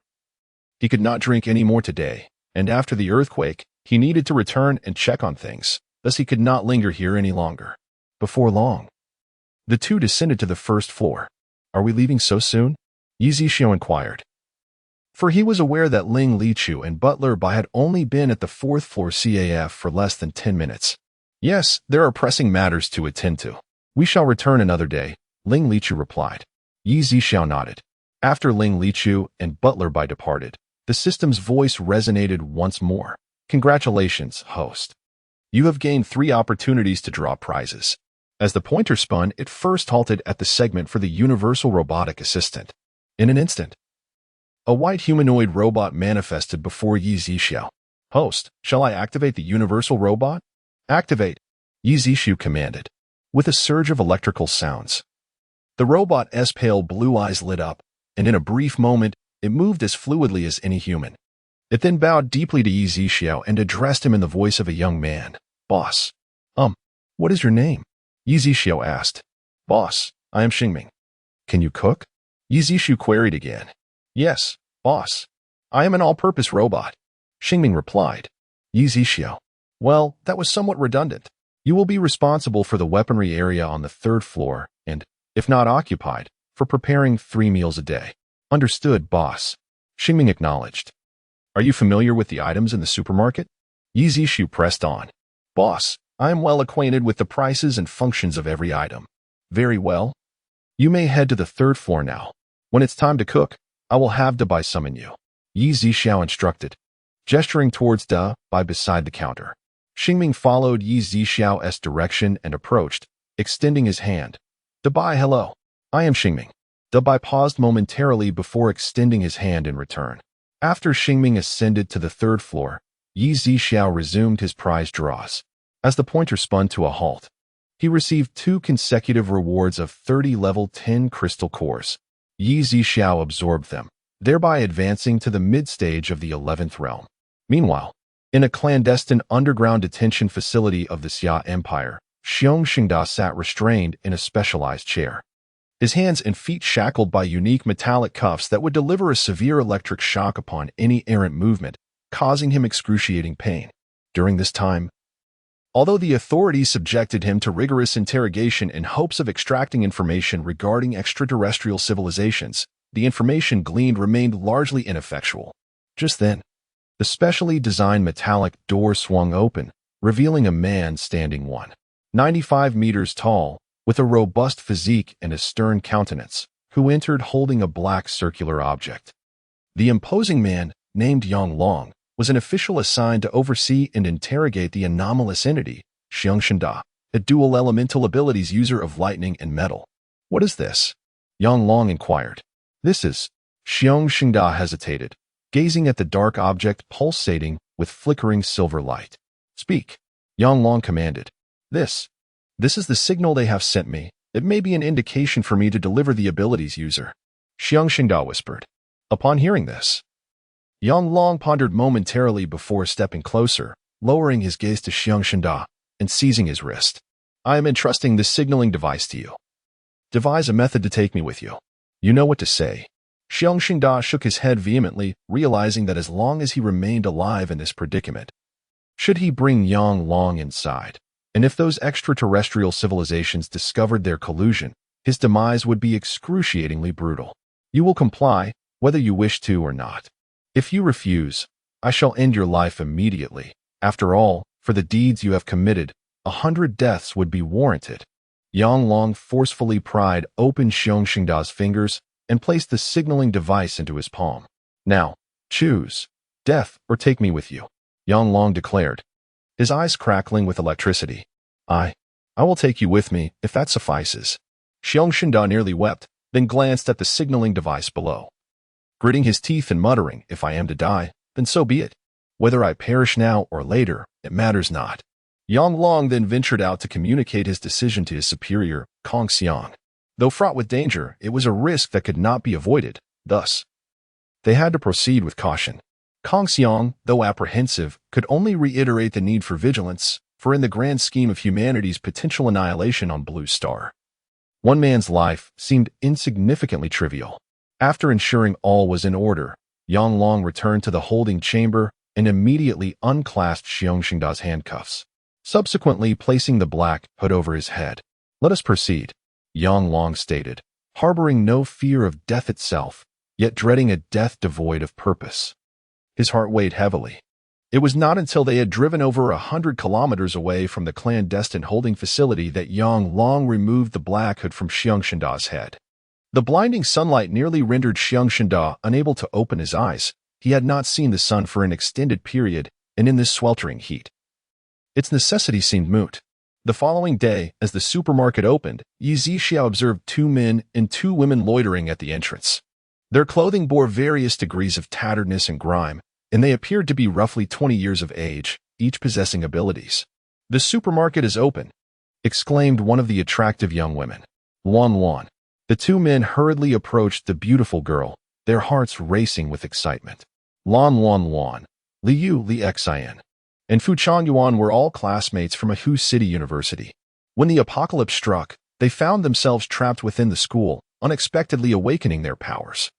he could not drink any more today, and after the earthquake, he needed to return and check on things, thus he could not linger here any longer. Before long, the two descended to the first floor. "Are we leaving so soon?" Yi Zixiao inquired, for he was aware that Ling Lichu and Butler Bai had only been at the fourth floor CAF for less than 10 minutes. "Yes, there are pressing matters to attend to. We shall return another day," Ling Lichu replied. Yi Zixiao nodded. After Ling Lichu and Butler Bai departed, the system's voice resonated once more. "Congratulations, host. You have gained 3 opportunities to draw prizes." As the pointer spun, it first halted at the segment for the Universal Robotic Assistant. In an instant, a white humanoid robot manifested before Yi Zixiao. "Host, shall I activate the Universal Robot?" "Activate," Yi Zixiao commanded. With a surge of electrical sounds, the robot's pale blue eyes lit up, and in a brief moment, it moved as fluidly as any human. It then bowed deeply to Yi Zixiao and addressed him in the voice of a young man. "Boss." What is your name?" Yi Zixiao asked. "Boss, I am Xingming." "Can you cook?" Yi Zixiao queried again. "Yes, boss. I am an all-purpose robot," Xingming replied. Yi Zixiao. "Well, that was somewhat redundant. You will be responsible for the weaponry area on the 3rd floor and, if not occupied, for preparing 3 meals a day." "Understood, boss," Xingming acknowledged. "Are you familiar with the items in the supermarket?" Yi Zixiao pressed on. "Boss, I am well acquainted with the prices and functions of every item." "Very well. You may head to the 3rd floor now. When it's time to cook, I will have Bai summon you," Yi Zixiao instructed, gesturing towards Bai beside the counter. Xingming followed Yi Zixiao's direction and approached, extending his hand. "Bai, hello. I am Xingming." Bai paused momentarily before extending his hand in return. After Xingming ascended to the 3rd floor, Yi Zixiao resumed his prize draws. As the pointer spun to a halt, he received 2 consecutive rewards of 30 level 10 crystal cores. Yi Zixiao absorbed them, thereby advancing to the mid-stage of the 11th realm. Meanwhile, in a clandestine underground detention facility of the Xia Empire, Xiong Xingda sat restrained in a specialized chair, his hands and feet shackled by unique metallic cuffs that would deliver a severe electric shock upon any errant movement, causing him excruciating pain. During this time, although the authorities subjected him to rigorous interrogation in hopes of extracting information regarding extraterrestrial civilizations, the information gleaned remained largely ineffectual. Just then, the specially designed metallic door swung open, revealing a man standing 195 meters tall, with a robust physique and a stern countenance, who entered holding a black circular object. The imposing man, named Yang Long, was an official assigned to oversee and interrogate the anomalous entity, Xiong Xingda, a dual elemental abilities user of lightning and metal. "What is this?" Yang Long inquired. "This is..." Xiong Xingda hesitated, gazing at the dark object pulsating with flickering silver light. "Speak," Yang Long commanded. This is the signal they have sent me. It may be an indication for me to deliver the abilities user," Xiong Xingda whispered. Upon hearing this, Yang Long pondered momentarily before stepping closer, lowering his gaze to Xiang Shenda and seizing his wrist. I am entrusting this signaling device to you. Devise a method to take me with you. You know what to say. Xiang Shenda shook his head vehemently, realizing that as long as he remained alive in this predicament, should he bring Yang Long inside, and if those extraterrestrial civilizations discovered their collusion, his demise would be excruciatingly brutal. You will comply, whether you wish to or not. If you refuse, I shall end your life immediately. After all, for the deeds you have committed, 100 deaths would be warranted. Yang Long forcefully pried open Xiang Shengda's fingers and placed the signaling device into his palm. Now, choose, death or take me with you, Yang Long declared, his eyes crackling with electricity. I will take you with me, if that suffices. Xiang Shenda nearly wept, then glanced at the signaling device below. Gritting his teeth and muttering, if I am to die, then so be it. Whether I perish now or later, it matters not. Yang Long then ventured out to communicate his decision to his superior, Kong Xiang. Though fraught with danger, it was a risk that could not be avoided. Thus, they had to proceed with caution. Kong Xiang, though apprehensive, could only reiterate the need for vigilance, for in the grand scheme of humanity's potential annihilation on Blue Star, one man's life seemed insignificantly trivial. After ensuring all was in order, Yang Long returned to the holding chamber and immediately unclasped Xiang Shengda's handcuffs, subsequently placing the black hood over his head. Let us proceed, Yang Long stated, harboring no fear of death itself, yet dreading a death devoid of purpose. His heart weighed heavily. It was not until they had driven over 100 kilometers away from the clandestine holding facility that Yang Long removed the black hood from Xiang Shengda's head. The blinding sunlight nearly rendered Xiang Shenda unable to open his eyes. He had not seen the sun for an extended period, and in this sweltering heat, its necessity seemed moot. The following day, as the supermarket opened, Yi Zixiao observed 2 men and 2 women loitering at the entrance. Their clothing bore various degrees of tatteredness and grime, and they appeared to be roughly 20 years of age, each possessing abilities. The supermarket is open, exclaimed one of the attractive young women. Luan Luan. The 2 men hurriedly approached the beautiful girl, their hearts racing with excitement. Lan Luan Luan, Liu Li Xian, and Fu Changyuan were all classmates from a Hu City University. When the apocalypse struck, they found themselves trapped within the school, unexpectedly awakening their powers.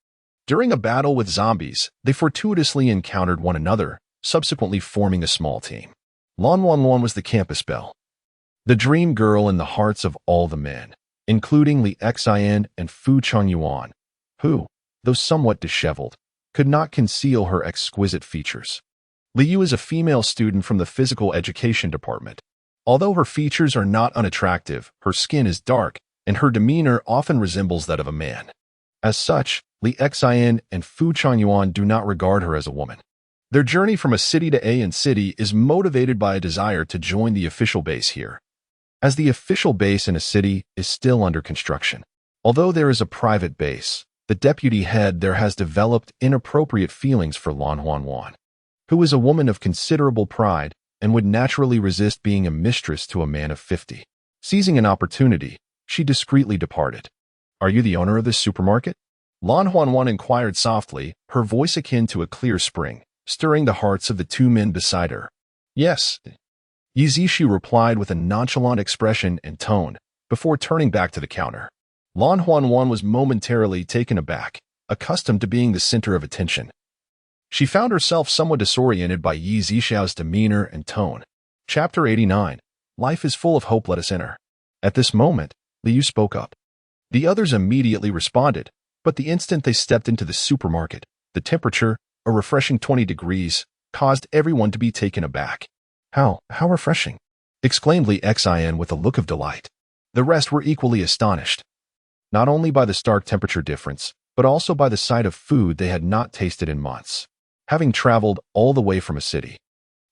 During a battle with zombies, they fortuitously encountered one another, subsequently forming a small team. Lan Luan Luan was the campus belle, the dream girl in the hearts of all the men, including Li Xian and Fu Changyuan, who, though somewhat disheveled, could not conceal her exquisite features. Liu is a female student from the physical education department. Although her features are not unattractive, her skin is dark, and her demeanor often resembles that of a man. As such, Li Xian and Fu Changyuan do not regard her as a woman. Their journey from a city to a city is motivated by a desire to join the official base here, as the official base in a city is still under construction. Although there is a private base, the deputy head there has developed inappropriate feelings for Lan Huan Wan, who is a woman of considerable pride and would naturally resist being a mistress to a man of 50. Seizing an opportunity, she discreetly departed. Are you the owner of this supermarket? Lan Huan Wan inquired softly, her voice akin to a clear spring, stirring the hearts of the 2 men beside her. Yes, Yi Zixiao replied with a nonchalant expression and tone, before turning back to the counter. Lan Huan Wan was momentarily taken aback, accustomed to being the center of attention. She found herself somewhat disoriented by Yi Zixiao's demeanor and tone. Chapter 89. Life is full of hope, let us enter. At this moment, Liu spoke up. The others immediately responded, but the instant they stepped into the supermarket, the temperature, a refreshing 20 degrees, caused everyone to be taken aback. How refreshing, exclaimed Li Xian with a look of delight. The rest were equally astonished, not only by the stark temperature difference, but also by the sight of food they had not tasted in months, having traveled all the way from a city.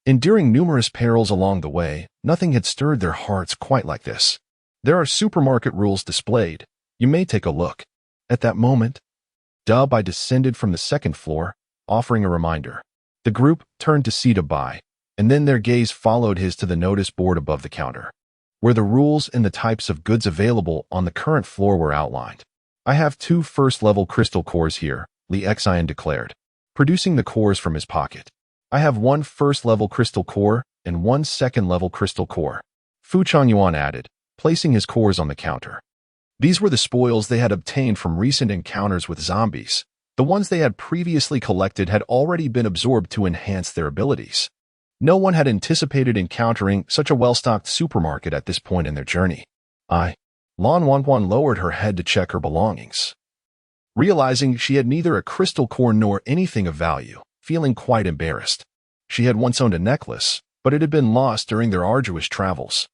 Enduring numerous perils along the way, nothing had stirred their hearts quite like this. There are supermarket rules displayed. You may take a look. At that moment, I descended from the 2nd floor, offering a reminder. The group turned to see Bai, and then their gaze followed his to the notice board above the counter, where the rules and the types of goods available on the current floor were outlined. I have 2 first-level crystal cores here, Li Xian declared, producing the cores from his pocket. I have 1 first-level crystal core and 1 second-level crystal core. Fu Changyuan added, placing his cores on the counter. These were the spoils they had obtained from recent encounters with zombies. The ones they had previously collected had already been absorbed to enhance their abilities. No one had anticipated encountering such a well-stocked supermarket at this point in their journey. Lan Wanquan lowered her head to check her belongings. Realizing she had neither a crystal core nor anything of value, feeling quite embarrassed. She had once owned a necklace, but it had been lost during their arduous travels.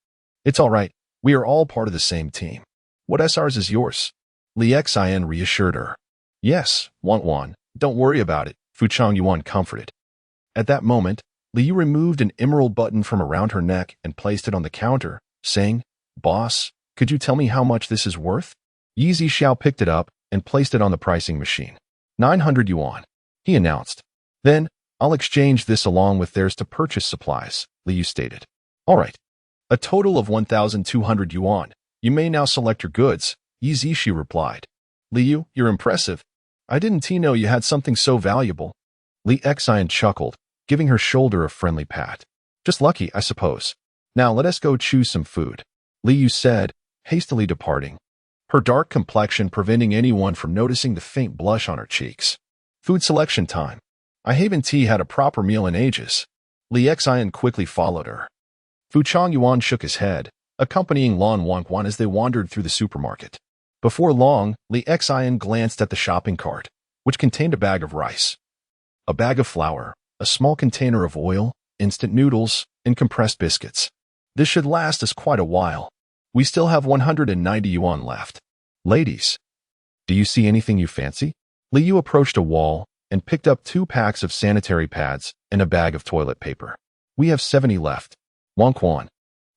It's all right, we are all part of the same team. What SRs is yours? Li Xian reassured her. Yes, Wanquan, don't worry about it, Fu Changyuan comforted. At that moment, Liu removed an emerald button from around her neck and placed it on the counter, saying, Boss, could you tell me how much this is worth? Yi Zixiao picked it up and placed it on the pricing machine. 900 yuan, he announced. Then, I'll exchange this along with theirs to purchase supplies, Liu stated. All right. A total of 1,200 yuan. You may now select your goods, Yi Zixiao replied. Liu, you're impressive. I didn't know you had something so valuable. Li Xian chuckled, giving her shoulder a friendly pat. Just lucky, I suppose. Now let us go choose some food, Liu said, hastily departing, her dark complexion preventing anyone from noticing the faint blush on her cheeks. Food selection time. I haven't had a proper meal in ages. Li Xian quickly followed her. Fu Changyuan shook his head, accompanying Lan Wanquan as they wandered through the supermarket. Before long, Li Xian glanced at the shopping cart, which contained a bag of rice, a bag of flour, a small container of oil, instant noodles, and compressed biscuits. This should last us quite a while. We still have 190 yuan left. Ladies, do you see anything you fancy? Liu approached a wall and picked up 2 packs of sanitary pads and a bag of toilet paper. We have 70 left. Wanquan,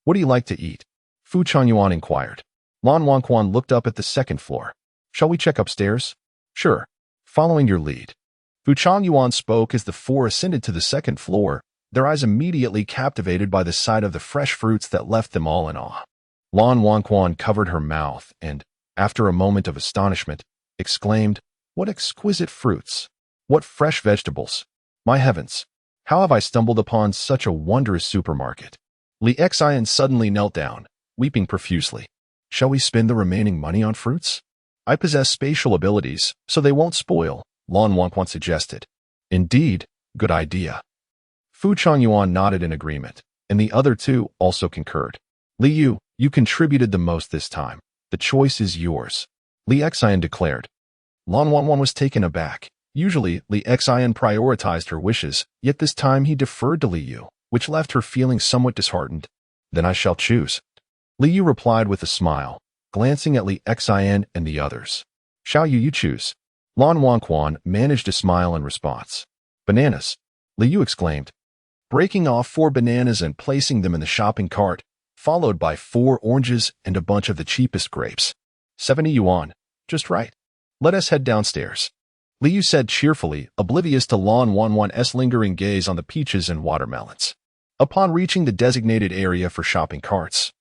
what do you like to eat? Fu Changyuan inquired. Lan Wanquan looked up at the second floor. Shall we check upstairs? Sure. Following your lead. Fu Changyuan spoke as the 4 ascended to the second floor, their eyes immediately captivated by the sight of the fresh fruits that left them all in awe. Lan Wanquan covered her mouth and, after a moment of astonishment, exclaimed, What exquisite fruits! What fresh vegetables! My heavens! How have I stumbled upon such a wondrous supermarket? Li Xian suddenly knelt down, weeping profusely. Shall we spend the remaining money on fruits? I possess spatial abilities, so they won't spoil, Lan Wanquan suggested. Indeed, good idea. Fu Changyuan nodded in agreement, and the other 2 also concurred. Liu, you contributed the most this time. The choice is yours, Li Xian declared. Lan Wanquan was taken aback. Usually, Li Xian prioritized her wishes, yet this time he deferred to Liu, which left her feeling somewhat disheartened. Then I shall choose. Liu replied with a smile, glancing at Li Xian and the others. Shall you choose? Lan Wanquan managed a smile in response. Bananas, Liu exclaimed, breaking off 4 bananas and placing them in the shopping cart, followed by 4 oranges and a bunch of the cheapest grapes. 70 yuan, just right. Let us head downstairs, Liu said cheerfully, oblivious to Lan Wanquan's lingering gaze on the peaches and watermelons. Upon reaching the designated area for shopping carts,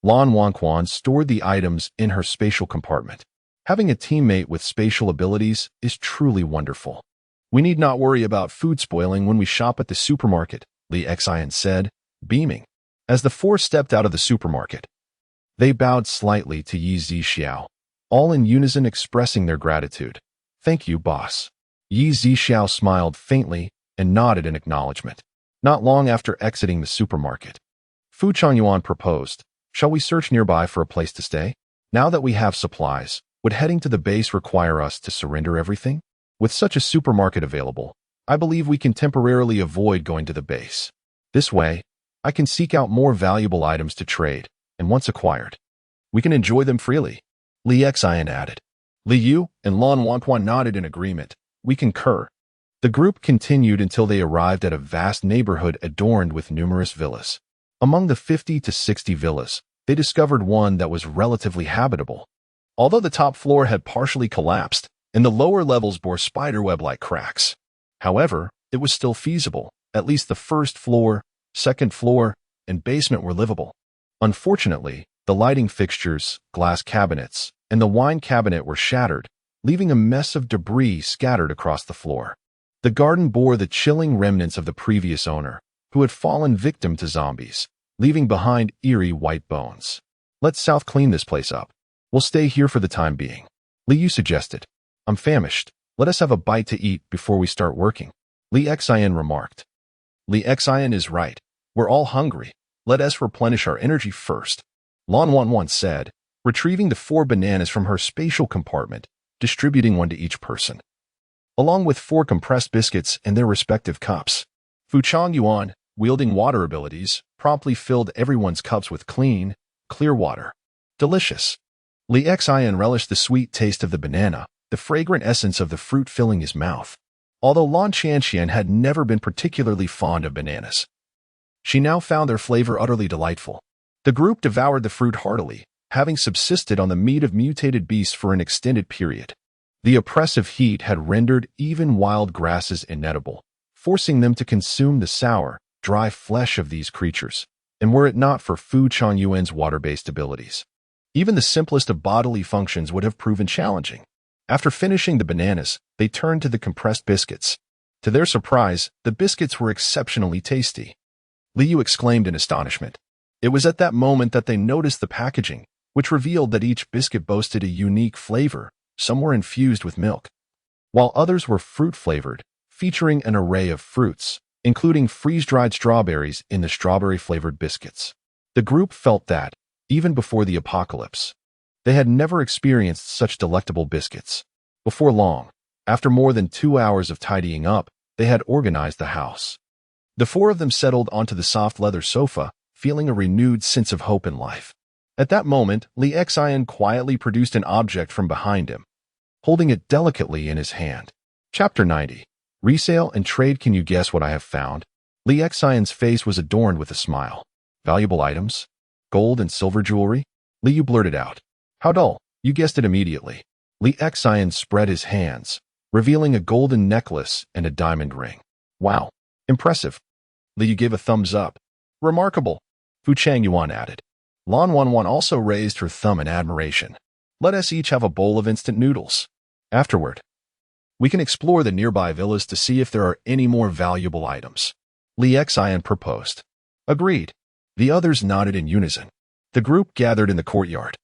Lan Wanquan stored the items in her spatial compartment. Having a teammate with spatial abilities is truly wonderful. We need not worry about food spoiling when we shop at the supermarket, Li Xian said, beaming. As the 4 stepped out of the supermarket, they bowed slightly to Yi Zixiao, all in unison expressing their gratitude. Thank you, boss. Yi Zixiao smiled faintly and nodded in acknowledgement. Not long after exiting the supermarket, Fu Changyuan proposed, Shall we search nearby for a place to stay? Now that we have supplies, would heading to the base require us to surrender everything? With such a supermarket available, I believe we can temporarily avoid going to the base. This way, I can seek out more valuable items to trade, and once acquired, we can enjoy them freely, Li Xian added. Liu and Lan Wanquan nodded in agreement. We concur. The group continued until they arrived at a vast neighborhood adorned with numerous villas. Among the 50 to 60 villas, they discovered one that was relatively habitable. Although the top floor had partially collapsed, and the lower levels bore spiderweb-like cracks. However, it was still feasible. At least the first floor, second floor, and basement were livable. Unfortunately, the lighting fixtures, glass cabinets, and the wine cabinet were shattered, leaving a mess of debris scattered across the floor. The garden bore the chilling remnants of the previous owner, who had fallen victim to zombies, leaving behind eerie white bones. Let's South clean this place up. We'll stay here for the time being. Liu suggested. I'm famished. Let us have a bite to eat before we start working. Li Xian remarked. Li Xian is right. We're all hungry. Let us replenish our energy first. Lan Wan said, retrieving the 4 bananas from her spatial compartment, distributing one to each person, along with 4 compressed biscuits in their respective cups. Fu Changyuan, wielding water abilities, promptly filled everyone's cups with clean, clear water. Delicious. Li Xian relished the sweet taste of the banana, the fragrant essence of the fruit filling his mouth. Although Lan Qianxian had never been particularly fond of bananas, she now found their flavor utterly delightful. The group devoured the fruit heartily, having subsisted on the meat of mutated beasts for an extended period. The oppressive heat had rendered even wild grasses inedible, forcing them to consume the sour, dry flesh of these creatures, and were it not for Fu Changyuan's water-based abilities, even the simplest of bodily functions would have proven challenging. After finishing the bananas, they turned to the compressed biscuits. To their surprise, the biscuits were exceptionally tasty. Liu exclaimed in astonishment. It was at that moment that they noticed the packaging, which revealed that each biscuit boasted a unique flavor. Some were infused with milk, while others were fruit-flavored, featuring an array of fruits, including freeze-dried strawberries in the strawberry-flavored biscuits. The group felt that, even before the apocalypse, they had never experienced such delectable biscuits. Before long, after more than 2 hours of tidying up, they had organized the house. The 4 of them settled onto the soft leather sofa, feeling a renewed sense of hope in life. At that moment, Li Xian quietly produced an object from behind him, holding it delicately in his hand. Chapter 90. Resale and Trade. Can you guess what I have found? Li Xian's face was adorned with a smile. Valuable items? Gold and silver jewelry? Liu blurted out. How dull. You guessed it immediately. Li Xian spread his hands, revealing a golden necklace and a diamond ring. Wow. Impressive. Liu gave a thumbs up. Remarkable. Fu Changyuan added. Lan Wanwan also raised her thumb in admiration. Let us each have a bowl of instant noodles. Afterward, we can explore the nearby villas to see if there are any more valuable items. Li Xian proposed. Agreed. The others nodded in unison. The group gathered in the courtyard,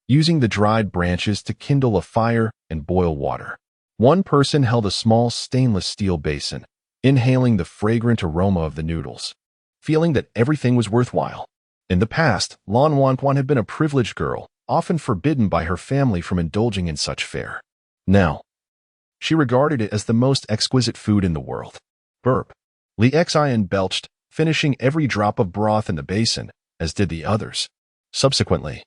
using the dried branches to kindle a fire and boil water. One person held a small stainless steel basin, inhaling the fragrant aroma of the noodles, feeling that everything was worthwhile. In the past, Lan Wanwan had been a privileged girl, often forbidden by her family from indulging in such fare. Now, she regarded it as the most exquisite food in the world. Burp. Li Xian belched, finishing every drop of broth in the basin, as did the others. Subsequently,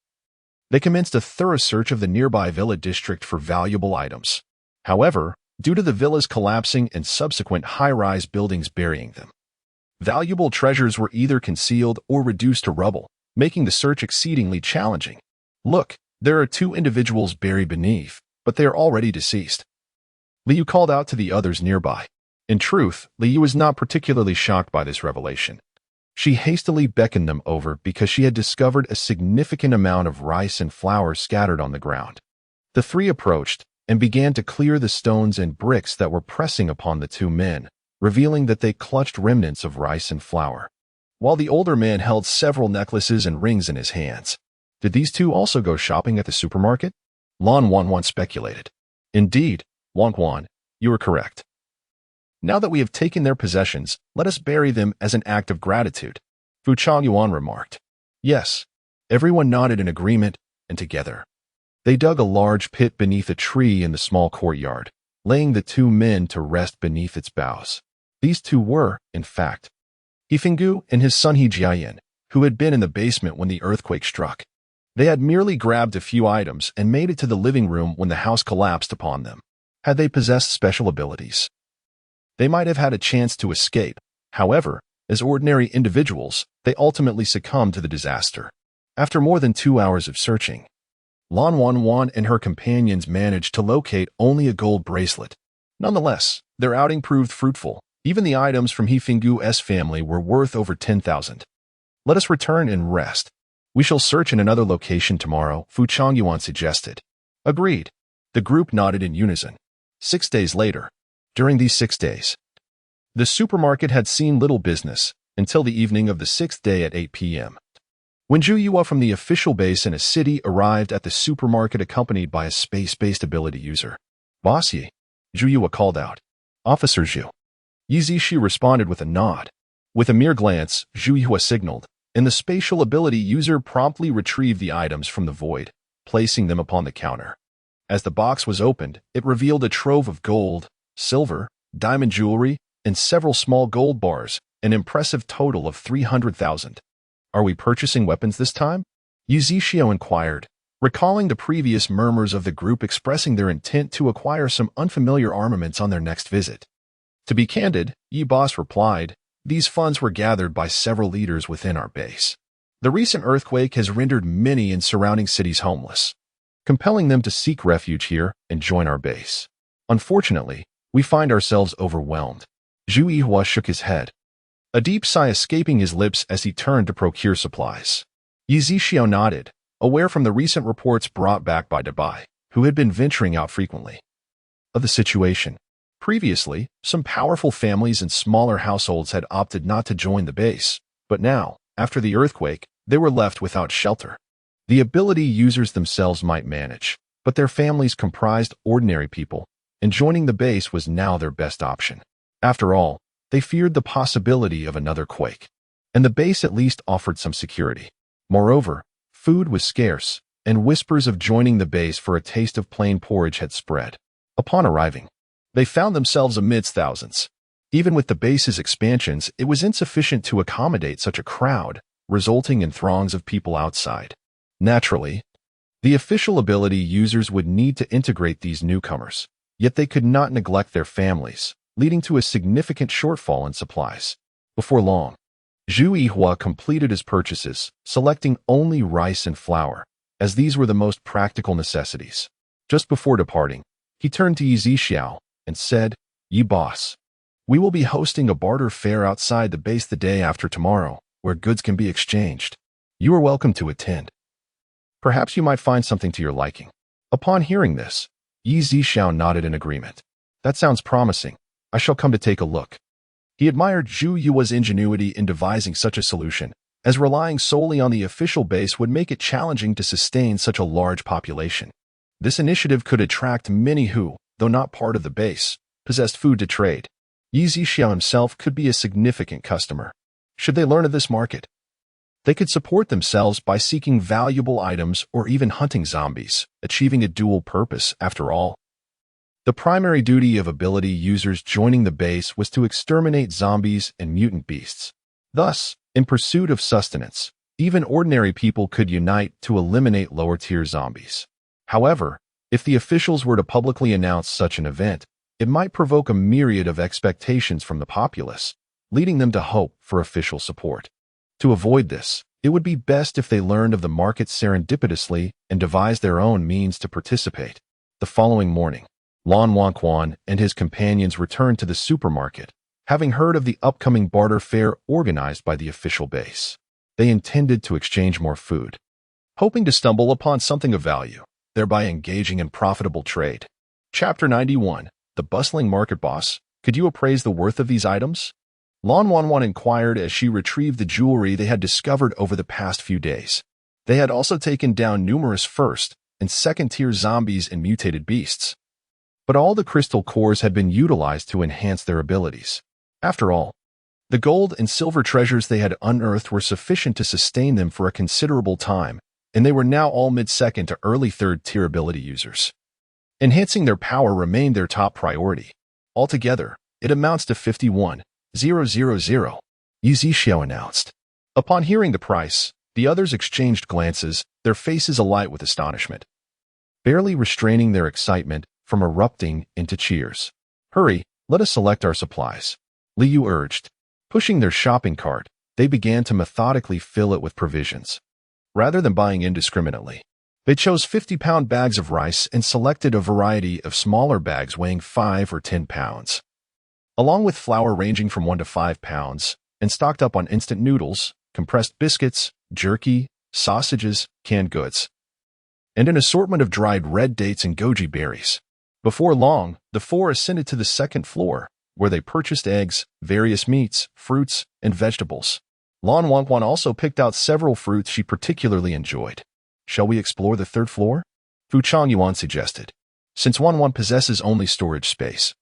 they commenced a thorough search of the nearby villa district for valuable items. However, due to the villas collapsing and subsequent high-rise buildings burying them, valuable treasures were either concealed or reduced to rubble, making the search exceedingly challenging. Look, there are 2 individuals buried beneath, but they are already deceased. Liu called out to the others nearby. In truth, Liu was not particularly shocked by this revelation. She hastily beckoned them over because she had discovered a significant amount of rice and flour scattered on the ground. The 3 approached and began to clear the stones and bricks that were pressing upon the 2 men, revealing that they clutched remnants of rice and flour, while the older man held several necklaces and rings in his hands. Did these 2 also go shopping at the supermarket? Lan Wanwan speculated. Indeed, Wanwan, you are correct. Now that we have taken their possessions, let us bury them as an act of gratitude, Fu Changyuan remarked. Yes. Everyone nodded in agreement, and together, they dug a large pit beneath a tree in the small courtyard, laying the 2 men to rest beneath its boughs. These 2 were, in fact, Hifenggu and his son Jiayan, who had been in the basement when the earthquake struck. They had merely grabbed a few items and made it to the living room when the house collapsed upon them. Had they possessed special abilities, they might have had a chance to escape. However, as ordinary individuals, they ultimately succumbed to the disaster. After more than 2 hours of searching, Lan Wanwan and her companions managed to locate only a gold bracelet. Nonetheless, their outing proved fruitful. Even the items from Hifenggu's family were worth over 10,000. Let us return and rest. We shall search in another location tomorrow, Fu Changyuan suggested. Agreed. The group nodded in unison. 6 days later. During these 6 days, the supermarket had seen little business, until the evening of the 6th day at 8 p.m. When Juyua from the official base in a city arrived at the supermarket accompanied by a space-based ability user. "Boss Yi," Juyua called out. "Officer Zhu." Yi Zishi responded with a nod. With a mere glance, Juyua signaled, and the spatial ability user promptly retrieved the items from the void, placing them upon the counter. As the box was opened, it revealed a trove of gold, silver, diamond jewelry, and several small gold bars, an impressive total of 300,000. "Are we purchasing weapons this time?" Yu Zixio inquired, recalling the previous murmurs of the group expressing their intent to acquire some unfamiliar armaments on their next visit. "To be candid," Yi Boss replied, "these funds were gathered by several leaders within our base. The recent earthquake has rendered many in surrounding cities homeless, compelling them to seek refuge here and join our base. Unfortunately, we find ourselves overwhelmed." Zhu Yihua shook his head, a deep sigh escaping his lips as he turned to procure supplies. Yi Zixiao nodded, aware from the recent reports brought back by Dabai, who had been venturing out frequently, of the situation. Previously, some powerful families and smaller households had opted not to join the base, but now, after the earthquake, they were left without shelter. The ability users themselves might manage, but their families comprised ordinary people, and joining the base was now their best option. After all, they feared the possibility of another quake, and the base at least offered some security. Moreover, food was scarce, and whispers of joining the base for a taste of plain porridge had spread. Upon arriving, they found themselves amidst thousands. Even with the base's expansions, it was insufficient to accommodate such a crowd, resulting in throngs of people outside. Naturally, the official ability users would need to integrate these newcomers, yet they could not neglect their families, leading to a significant shortfall in supplies. Before long, Zhu Yihua completed his purchases, selecting only rice and flour, as these were the most practical necessities. Just before departing, he turned to Yi Zixiao and said, "Yi Boss, we will be hosting a barter fair outside the base the day after tomorrow, where goods can be exchanged. You are welcome to attend. Perhaps you might find something to your liking." Upon hearing this, Yi Zixiao nodded in agreement. "That sounds promising. I shall come to take a look." He admired Zhu Yua's ingenuity in devising such a solution, as relying solely on the official base would make it challenging to sustain such a large population. This initiative could attract many who, though not part of the base, possessed food to trade. Yi Zixiao himself could be a significant customer. Should they learn of this market, they could support themselves by seeking valuable items or even hunting zombies, achieving a dual purpose after all. The primary duty of ability users joining the base was to exterminate zombies and mutant beasts. Thus, in pursuit of sustenance, even ordinary people could unite to eliminate lower-tier zombies. However, if the officials were to publicly announce such an event, it might provoke a myriad of expectations from the populace, leading them to hope for official support. To avoid this, it would be best if they learned of the market serendipitously and devised their own means to participate. The following morning, Lan Wanquan and his companions returned to the supermarket, having heard of the upcoming barter fair organized by the official base. They intended to exchange more food, hoping to stumble upon something of value, thereby engaging in profitable trade. Chapter 91. The Bustling Market Boss. Could you appraise the worth of these items? Lan Wanwan inquired as she retrieved the jewelry they had discovered over the past few days. They had also taken down numerous first- and second-tier zombies and mutated beasts, but all the crystal cores had been utilized to enhance their abilities. After all, the gold and silver treasures they had unearthed were sufficient to sustain them for a considerable time, and they were now all mid-second to early third-tier ability users. Enhancing their power remained their top priority. Altogether, it amounts to 51,000, Yi Zixiao announced. Upon hearing the price, the others exchanged glances, their faces alight with astonishment, barely restraining their excitement from erupting into cheers. "Hurry, let us select our supplies," Liu urged. Pushing their shopping cart, they began to methodically fill it with provisions. Rather than buying indiscriminately, they chose 50-pound bags of rice and selected a variety of smaller bags weighing 5 or 10 pounds, along with flour ranging from 1 to 5 pounds, and stocked up on instant noodles, compressed biscuits, jerky, sausages, canned goods, and an assortment of dried red dates and goji berries. Before long, the four ascended to the second floor, where they purchased eggs, various meats, fruits, and vegetables. Lan Wangwan also picked out several fruits she particularly enjoyed. Shall we explore the third floor? Fu Changyuan suggested. Since Wanwan possesses only storage space,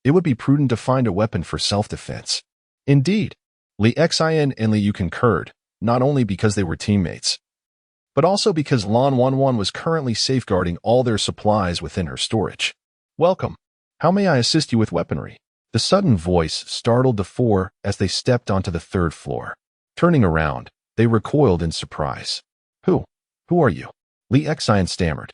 it would be prudent to find a weapon for self-defense. Indeed, Li Xian and Li Yu concurred, not only because they were teammates, but also because Lan Wanwan was currently safeguarding all their supplies within her storage. Welcome. How may I assist you with weaponry? The sudden voice startled the four as they stepped onto the third floor. Turning around, they recoiled in surprise. Who are you? Li Xian stammered.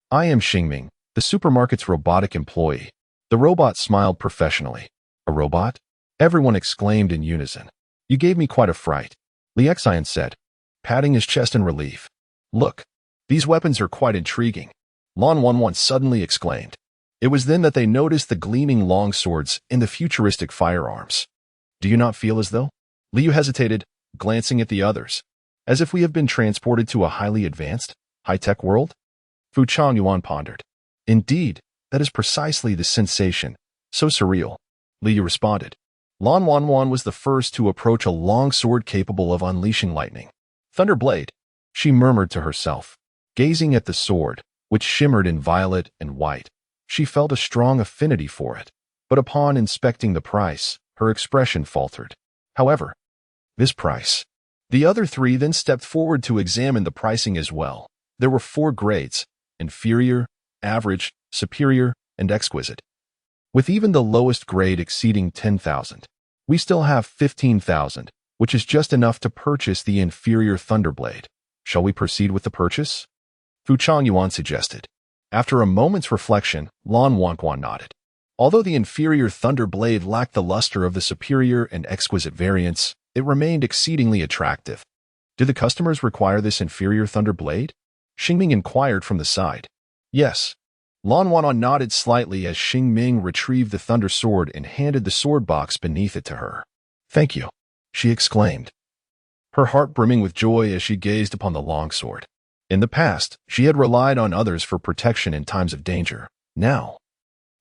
I am Xingming, the supermarket's robotic employee. The robot smiled professionally. A robot? Everyone exclaimed in unison. You gave me quite a fright, Li Xian said, patting his chest in relief. Look, these weapons are quite intriguing, Lan Wanwan suddenly exclaimed. It was then that they noticed the gleaming longswords and the futuristic firearms. Do you not feel as though? Liu hesitated, glancing at the others. As if we have been transported to a highly advanced, high-tech world? Fu Changyuan pondered. Indeed, that is precisely the sensation. So surreal. Liu responded. Lan Wanwan was the first to approach a long sword capable of unleashing lightning. Thunderblade, she murmured to herself. Gazing at the sword, which shimmered in violet and white, she felt a strong affinity for it. But upon inspecting the price, her expression faltered. However, this price. The other three then stepped forward to examine the pricing as well. There were 4 grades: inferior, average, superior, and exquisite, with even the lowest grade exceeding 10,000. We still have 15,000, which is just enough to purchase the inferior Thunderblade. Shall we proceed with the purchase? Fu Changyuan suggested. After a moment's reflection, Lan Wangwan nodded. Although the inferior Thunderblade lacked the luster of the superior and exquisite variants, it remained exceedingly attractive. Do the customers require this inferior Thunderblade? Xingming inquired from the side. Yes. Lan Wanwan nodded slightly as Xingming retrieved the Thunder Sword and handed the sword box beneath it to her. Thank you, she exclaimed, her heart brimming with joy as she gazed upon the longsword. In the past, she had relied on others for protection in times of danger. Now,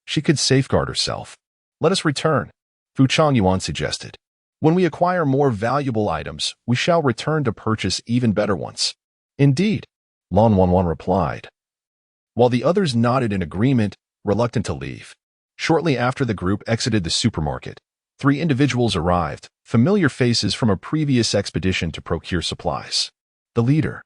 she could safeguard herself. Let us return, Fu Changyuan suggested. When we acquire more valuable items, we shall return to purchase even better ones. Indeed, Lan Wanwan replied, while the others nodded in agreement, reluctant to leave. Shortly after the group exited the supermarket, 3 individuals arrived, familiar faces from a previous expedition to procure supplies. The leader,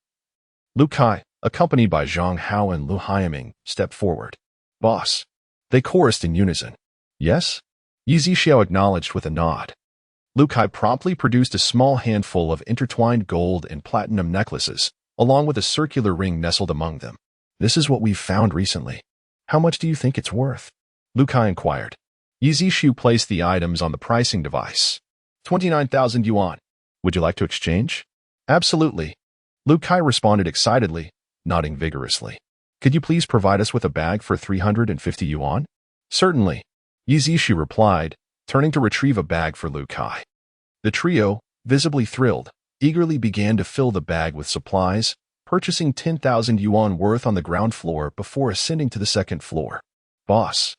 Lu Kai, accompanied by Zhang Hao and Lu Haiming, stepped forward. Boss. They chorused in unison. Yes? Yi Zixiao acknowledged with a nod. Lu Kai promptly produced a small handful of intertwined gold and platinum necklaces, along with a circular ring nestled among them. This is what we've found recently. How much do you think it's worth? Lu Kai inquired. Yi Zixiu placed the items on the pricing device. 29,000 yuan. Would you like to exchange? Absolutely. Lu Kai responded excitedly, nodding vigorously. Could you please provide us with a bag for 350 yuan? Certainly. Yi Zixiu replied, turning to retrieve a bag for Lu Kai. The trio, visibly thrilled, eagerly began to fill the bag with supplies, purchasing 10,000 yuan worth on the ground floor before ascending to the second floor. Boss,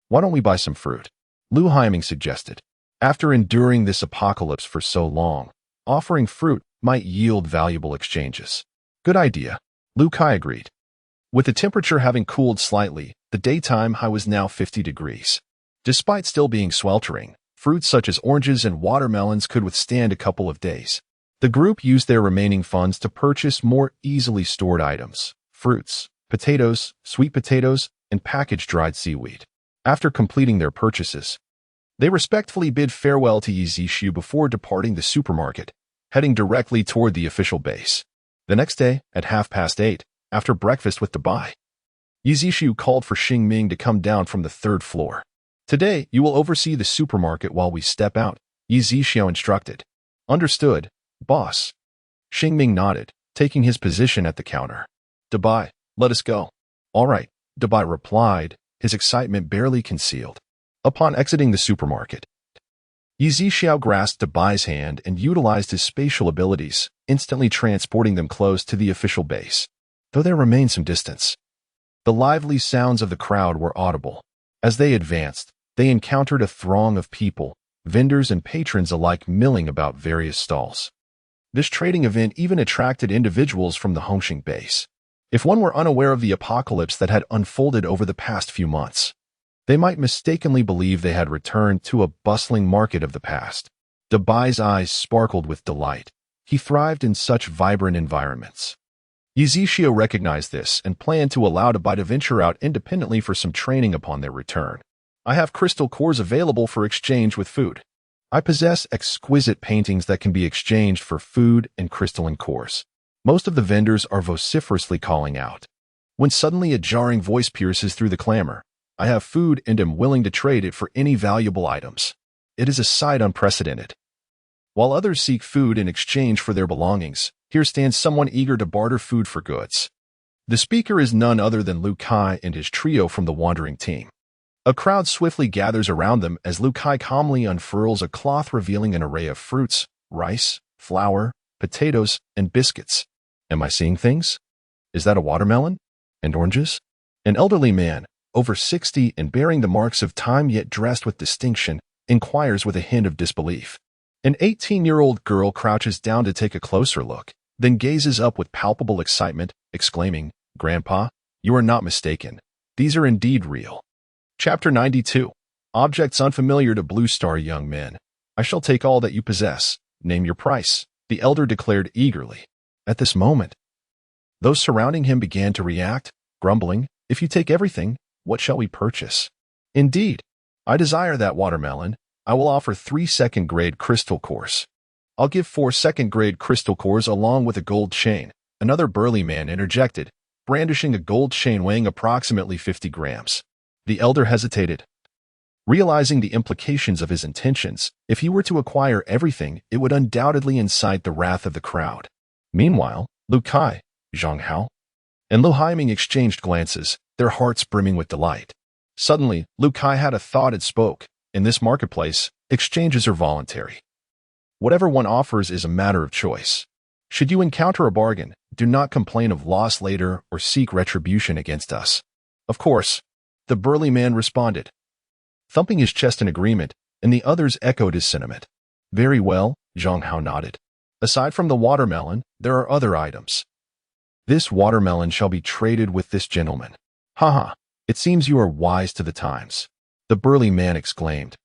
why don't we buy some fruit? Lu Haiming suggested. After enduring this apocalypse for so long, offering fruit might yield valuable exchanges. Good idea, Lu Kai agreed. With the temperature having cooled slightly, the daytime high was now 50 degrees. Despite still being sweltering, fruits such as oranges and watermelons could withstand a couple of days. The group used their remaining funds to purchase more easily stored items, fruits, potatoes, sweet potatoes, and packaged dried seaweed. After completing their purchases, they respectfully bid farewell to Yi Zixiu before departing the supermarket, heading directly toward the official base. The next day, at 8:30, after breakfast with Dabai, Yi Zixiu called for Xingming to come down from the 3rd floor. Today, you will oversee the supermarket while we step out, Yi Zixiu instructed. Understood, boss. Xingming nodded, taking his position at the counter. Dabai, let us go. All right, Dabai replied, his excitement barely concealed. Upon exiting the supermarket, Yi Zixiu grasped Dabai's hand and utilized his spatial abilities, instantly transporting them close to the official base. Though there remained some distance, the lively sounds of the crowd were audible. As they advanced, they encountered a throng of people, vendors and patrons alike milling about various stalls. This trading event even attracted individuals from the Hongqing base. If one were unaware of the apocalypse that had unfolded over the past few months, they might mistakenly believe they had returned to a bustling market of the past. Debai's eyes sparkled with delight. He thrived in such vibrant environments. Yuzishio recognized this and planned to allow Dabai to venture out independently for some training upon their return. I have crystal cores available for exchange with food. I possess exquisite paintings that can be exchanged for food and crystalline cores. Most of the vendors are vociferously calling out. When suddenly a jarring voice pierces through the clamor, I have food and am willing to trade it for any valuable items. It is a sight unprecedented. While others seek food in exchange for their belongings, here stands someone eager to barter food for goods. The speaker is none other than Lu Kai and his trio from the wandering team. A crowd swiftly gathers around them as Lu Kai calmly unfurls a cloth revealing an array of fruits, rice, flour, potatoes, and biscuits. Am I seeing things? Is that a watermelon? And oranges? An elderly man, over 60 and bearing the marks of time yet dressed with distinction, inquires with a hint of disbelief. An 18-year-old girl crouches down to take a closer look, then gazes up with palpable excitement, exclaiming, "Grandpa, you are not mistaken. These are indeed real." Chapter 92. Objects unfamiliar to Blue Star young men. I shall take all that you possess. Name your price, the elder declared eagerly. At this moment, those surrounding him began to react, grumbling, "If you take everything, what shall we purchase?" "Indeed, I desire that watermelon. I will offer 3 second-grade crystal cores." "I'll give 4 second-grade crystal cores along with a gold chain," another burly man interjected, brandishing a gold chain weighing approximately 50 grams. The elder hesitated. Realizing the implications of his intentions, if he were to acquire everything, it would undoubtedly incite the wrath of the crowd. Meanwhile, Lu Kai, Zhang Hao, and Lu Haiming exchanged glances, their hearts brimming with delight. Suddenly, Lu Kai had a thought and spoke. In this marketplace, exchanges are voluntary. Whatever one offers is a matter of choice. Should you encounter a bargain, do not complain of loss later or seek retribution against us. Of course, the burly man responded, thumping his chest in agreement, and the others echoed his sentiment. Very well, Zhang Hao nodded. Aside from the watermelon, there are other items. This watermelon shall be traded with this gentleman. Haha, it seems you are wise to the times, the burly man exclaimed,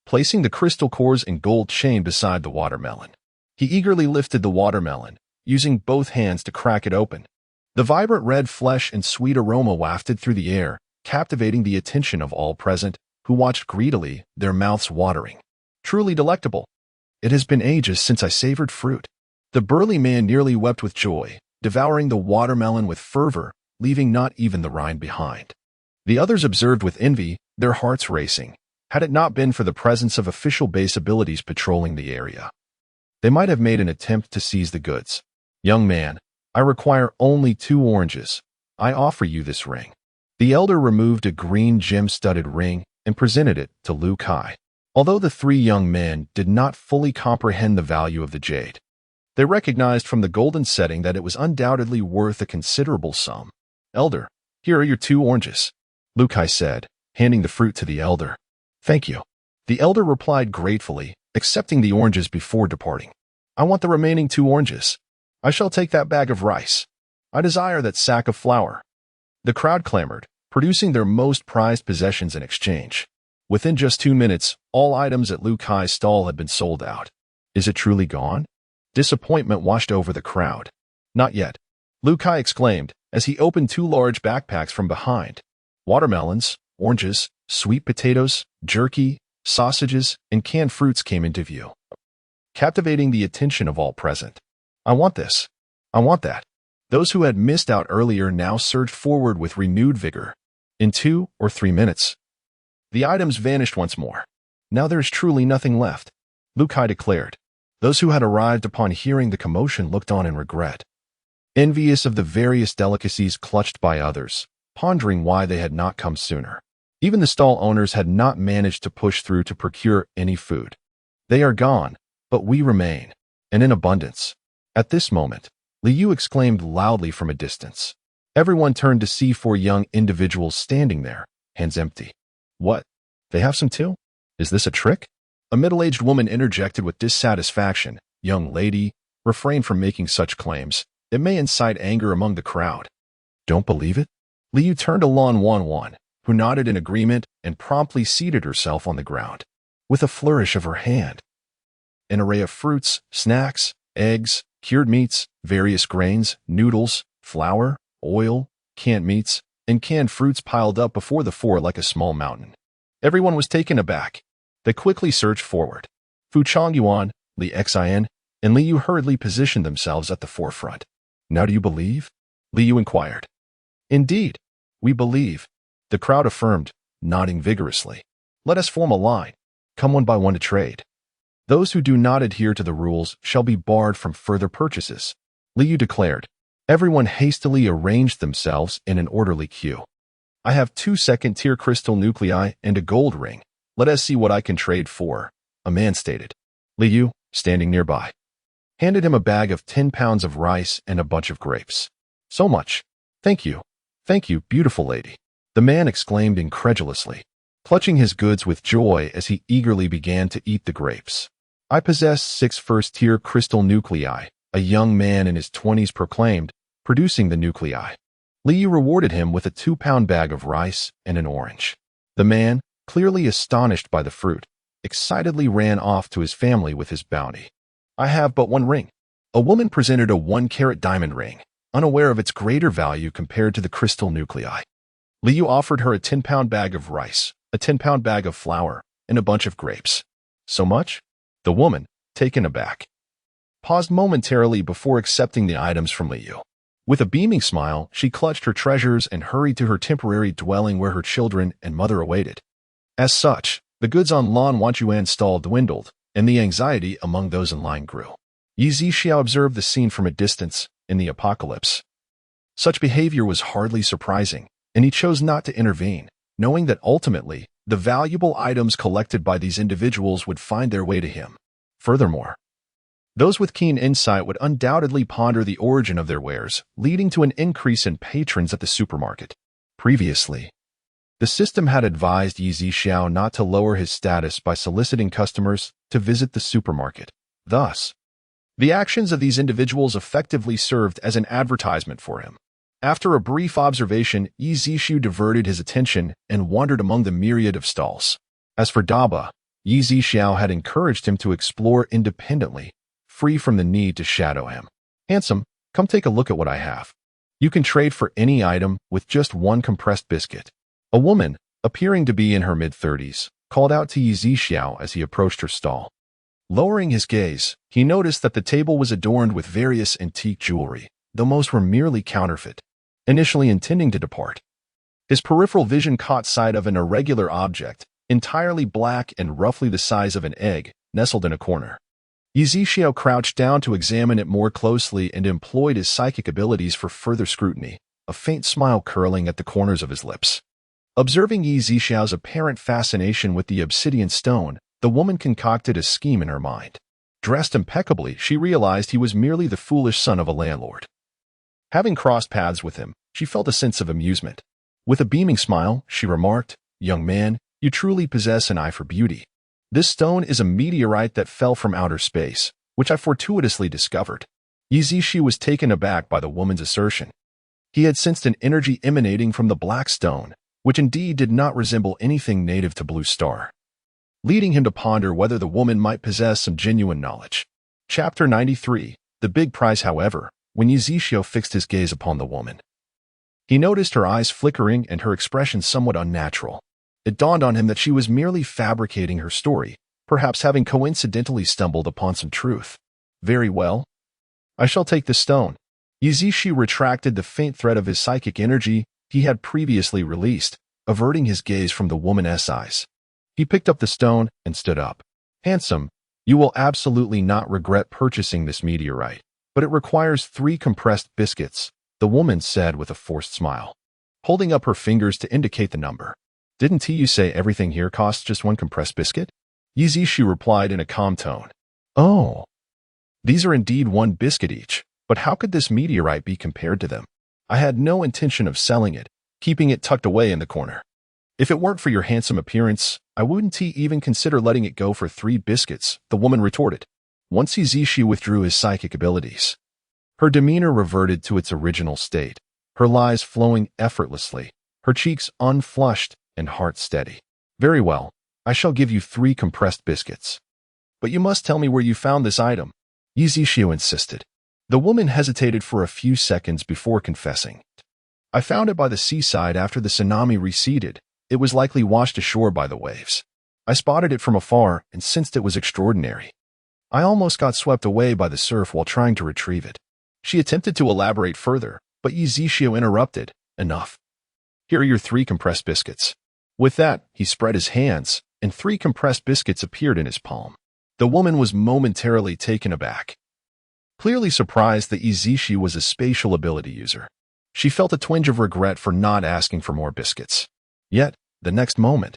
placing the crystal cores and gold chain beside the watermelon. He eagerly lifted the watermelon, using both hands to crack it open. The vibrant red flesh and sweet aroma wafted through the air, captivating the attention of all present, who watched greedily, their mouths watering. Truly delectable. It has been ages since I savored fruit. The burly man nearly wept with joy, devouring the watermelon with fervor, leaving not even the rind behind. The others observed with envy, their hearts racing. Had it not been for the presence of official base abilities patrolling the area, they might have made an attempt to seize the goods. Young man, I require only 2 oranges. I offer you this ring. The elder removed a green gem-studded ring and presented it to Lu Kai. Although the 3 young men did not fully comprehend the value of the jade, they recognized from the golden setting that it was undoubtedly worth a considerable sum. Elder, here are your 2 oranges, Lu Kai said, handing the fruit to the elder. Thank you. The elder replied gratefully, accepting the oranges before departing. I want the remaining 2 oranges. I shall take that bag of rice. I desire that sack of flour. The crowd clamored, producing their most prized possessions in exchange. Within just 2 minutes, all items at Lu Kai's stall had been sold out. Is it truly gone? Disappointment washed over the crowd. Not yet, Lu Kai exclaimed as he opened 2 large backpacks from behind. Watermelons, oranges, sweet potatoes, jerky, sausages, and canned fruits came into view, captivating the attention of all present. I want this. I want that. Those who had missed out earlier now surged forward with renewed vigor. In 2 or 3 minutes, the items vanished once more. Now there is truly nothing left, Lu Kai declared. Those who had arrived upon hearing the commotion looked on in regret, envious of the various delicacies clutched by others, pondering why they had not come sooner. Even the stall owners had not managed to push through to procure any food. They are gone, but we remain, and in abundance. At this moment, Liu exclaimed loudly from a distance. Everyone turned to see 4 young individuals standing there, hands empty. What? They have some too? Is this a trick? A middle-aged woman interjected with dissatisfaction. Young lady, refrain from making such claims. It may incite anger among the crowd. Don't believe it? Liu turned to Lan Wanwan, who nodded in agreement and promptly seated herself on the ground. With a flourish of her hand, an array of fruits, snacks, eggs, cured meats, various grains, noodles, flour, oil, canned meats, and canned fruits piled up before the four like a small mountain. Everyone was taken aback. They quickly surged forward. Fu Changyuan, Li Xin, and Liu hurriedly positioned themselves at the forefront. Now do you believe? Liu inquired. Indeed, we believe, the crowd affirmed, nodding vigorously. Let us form a line. Come one by one to trade. Those who do not adhere to the rules shall be barred from further purchases, Liu declared. Everyone hastily arranged themselves in an orderly queue. I have 2 second-tier crystal nuclei and a gold ring. Let us see what I can trade for, a man stated. Liu, standing nearby, handed him a bag of 10 pounds of rice and a bunch of grapes. So much. Thank you, beautiful lady, the man exclaimed incredulously, clutching his goods with joy as he eagerly began to eat the grapes. I possess 6 first-tier crystal nuclei, a young man in his 20s proclaimed, producing the nuclei. Liu rewarded him with a 2-pound bag of rice and an orange. The man, clearly astonished by the fruit, excitedly ran off to his family with his bounty. I have but 1 ring. A woman presented a 1-carat diamond ring, unaware of its greater value compared to the crystal nuclei. Liu offered her a 10-pound bag of rice, a 10-pound bag of flour, and a bunch of grapes. So much? The woman, taken aback, paused momentarily before accepting the items from Liu. With a beaming smile, she clutched her treasures and hurried to her temporary dwelling where her children and mother awaited. As such, the goods on Lan Wanchuan's stall dwindled, and the anxiety among those in line grew. Yi Zixiao observed the scene from a distance in the apocalypse. Such behavior was hardly surprising, and he chose not to intervene, knowing that ultimately, the valuable items collected by these individuals would find their way to him. Furthermore, those with keen insight would undoubtedly ponder the origin of their wares, leading to an increase in patrons at the supermarket. Previously, the system had advised Yi Zixiao not to lower his status by soliciting customers to visit the supermarket. Thus, the actions of these individuals effectively served as an advertisement for him. After a brief observation, Yi Zixiao diverted his attention and wandered among the myriad of stalls. As for Daba, Yi Zixiao had encouraged him to explore independently, free from the need to shadow him. Handsome, come take a look at what I have. You can trade for any item with just 1 compressed biscuit. A woman, appearing to be in her mid-30s, called out to Yi Zixiao as he approached her stall. Lowering his gaze, he noticed that the table was adorned with various antique jewelry, though most were merely counterfeit. Initially intending to depart, his peripheral vision caught sight of an irregular object, entirely black and roughly the size of an egg, nestled in a corner. Yi Zixiao crouched down to examine it more closely and employed his psychic abilities for further scrutiny, a faint smile curling at the corners of his lips. Observing Yi Zixiao's apparent fascination with the obsidian stone, the woman concocted a scheme in her mind. Dressed impeccably, she realized he was merely the foolish son of a landlord. Having crossed paths with him, she felt a sense of amusement. With a beaming smile, she remarked, "Young man, you truly possess an eye for beauty. This stone is a meteorite that fell from outer space, which I fortuitously discovered." Yi Zixiao was taken aback by the woman's assertion. He had sensed an energy emanating from the black stone, which indeed did not resemble anything native to Blue Star, leading him to ponder whether the woman might possess some genuine knowledge. Chapter 93. The big prize, however, when Yi Zixiao fixed his gaze upon the woman, he noticed her eyes flickering and her expression somewhat unnatural. It dawned on him that she was merely fabricating her story, perhaps having coincidentally stumbled upon some truth. Very well. I shall take the stone. Yi Zixiao retracted the faint thread of his psychic energy he had previously released, averting his gaze from the woman's eyes. He picked up the stone and stood up. Handsome, you will absolutely not regret purchasing this meteorite, but it requires 3 compressed biscuits, the woman said with a forced smile, holding up her fingers to indicate the number. Didn't you say everything here costs just 1 compressed biscuit? Yi Zixiao replied in a calm tone. Oh, these are indeed 1 biscuit each, but how could this meteorite be compared to them? I had no intention of selling it, keeping it tucked away in the corner. If it weren't for your handsome appearance, I wouldn't even consider letting it go for 3 biscuits, the woman retorted. Once Zishu withdrew his psychic abilities, her demeanor reverted to its original state, her lies flowing effortlessly, her cheeks unflushed and heart steady. Very well, I shall give you 3 compressed biscuits. But you must tell me where you found this item, Zishu insisted. The woman hesitated for a few seconds before confessing. I found it by the seaside after the tsunami receded. It was likely washed ashore by the waves. I spotted it from afar and sensed it was extraordinary. I almost got swept away by the surf while trying to retrieve it. She attempted to elaborate further, but Zishu interrupted. Enough. Here are your 3 compressed biscuits. With that, he spread his hands, and 3 compressed biscuits appeared in his palm. The woman was momentarily taken aback, clearly surprised that Zishu was a spatial ability user. She felt a twinge of regret for not asking for more biscuits. Yet, the next moment,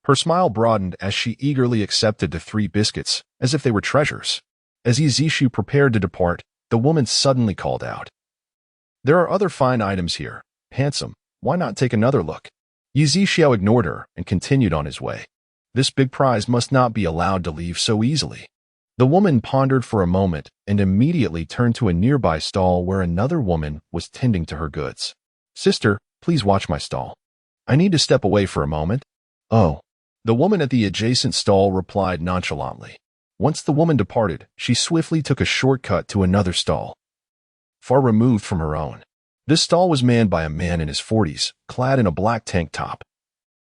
her smile broadened as she eagerly accepted the 3 biscuits, as if they were treasures. As Zishu prepared to depart, the woman suddenly called out, "There are other fine items here. Handsome, why not take another look?" Zishu ignored her and continued on his way. This big prize must not be allowed to leave so easily. The woman pondered for a moment and immediately turned to a nearby stall where another woman was tending to her goods. "Sister, please watch my stall. I need to step away for a moment." "Oh." The woman at the adjacent stall replied nonchalantly. Once the woman departed, she swiftly took a shortcut to another stall, far removed from her own. This stall was manned by a man in his 40s, clad in a black tank top,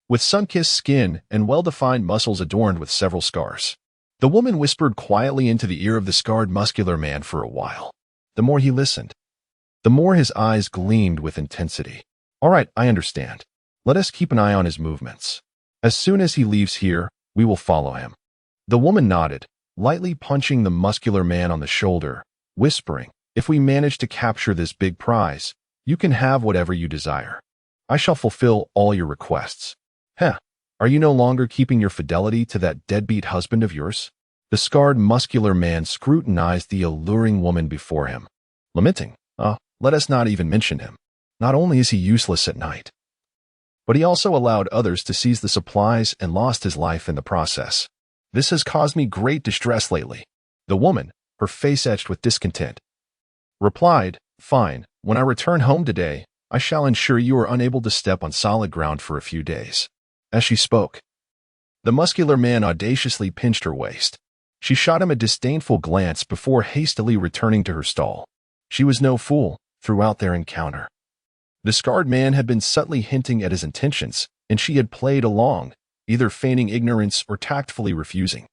with sun-kissed skin and well-defined muscles adorned with several scars. The woman whispered quietly into the ear of the scarred muscular man for a while. The more he listened, the more his eyes gleamed with intensity. "All right, I understand. Let us keep an eye on his movements. As soon as he leaves here, we will follow him." The woman nodded, lightly punching the muscular man on the shoulder, whispering, "If we manage to capture this big prize, you can have whatever you desire. I shall fulfill all your requests." "Heh, are you no longer keeping your fidelity to that deadbeat husband of yours?" The scarred muscular man scrutinized the alluring woman before him, lamenting, let us not even mention him. Not only is he useless at night, but he also allowed others to seize the supplies and lost his life in the process. This has caused me great distress lately." The woman, her face etched with discontent, replied, "Fine, when I return home today, I shall ensure you are unable to step on solid ground for a few days." As she spoke, the muscular man audaciously pinched her waist. She shot him a disdainful glance before hastily returning to her stall. She was no fool throughout their encounter. The scarred man had been subtly hinting at his intentions, and she had played along, either feigning ignorance or tactfully refusing.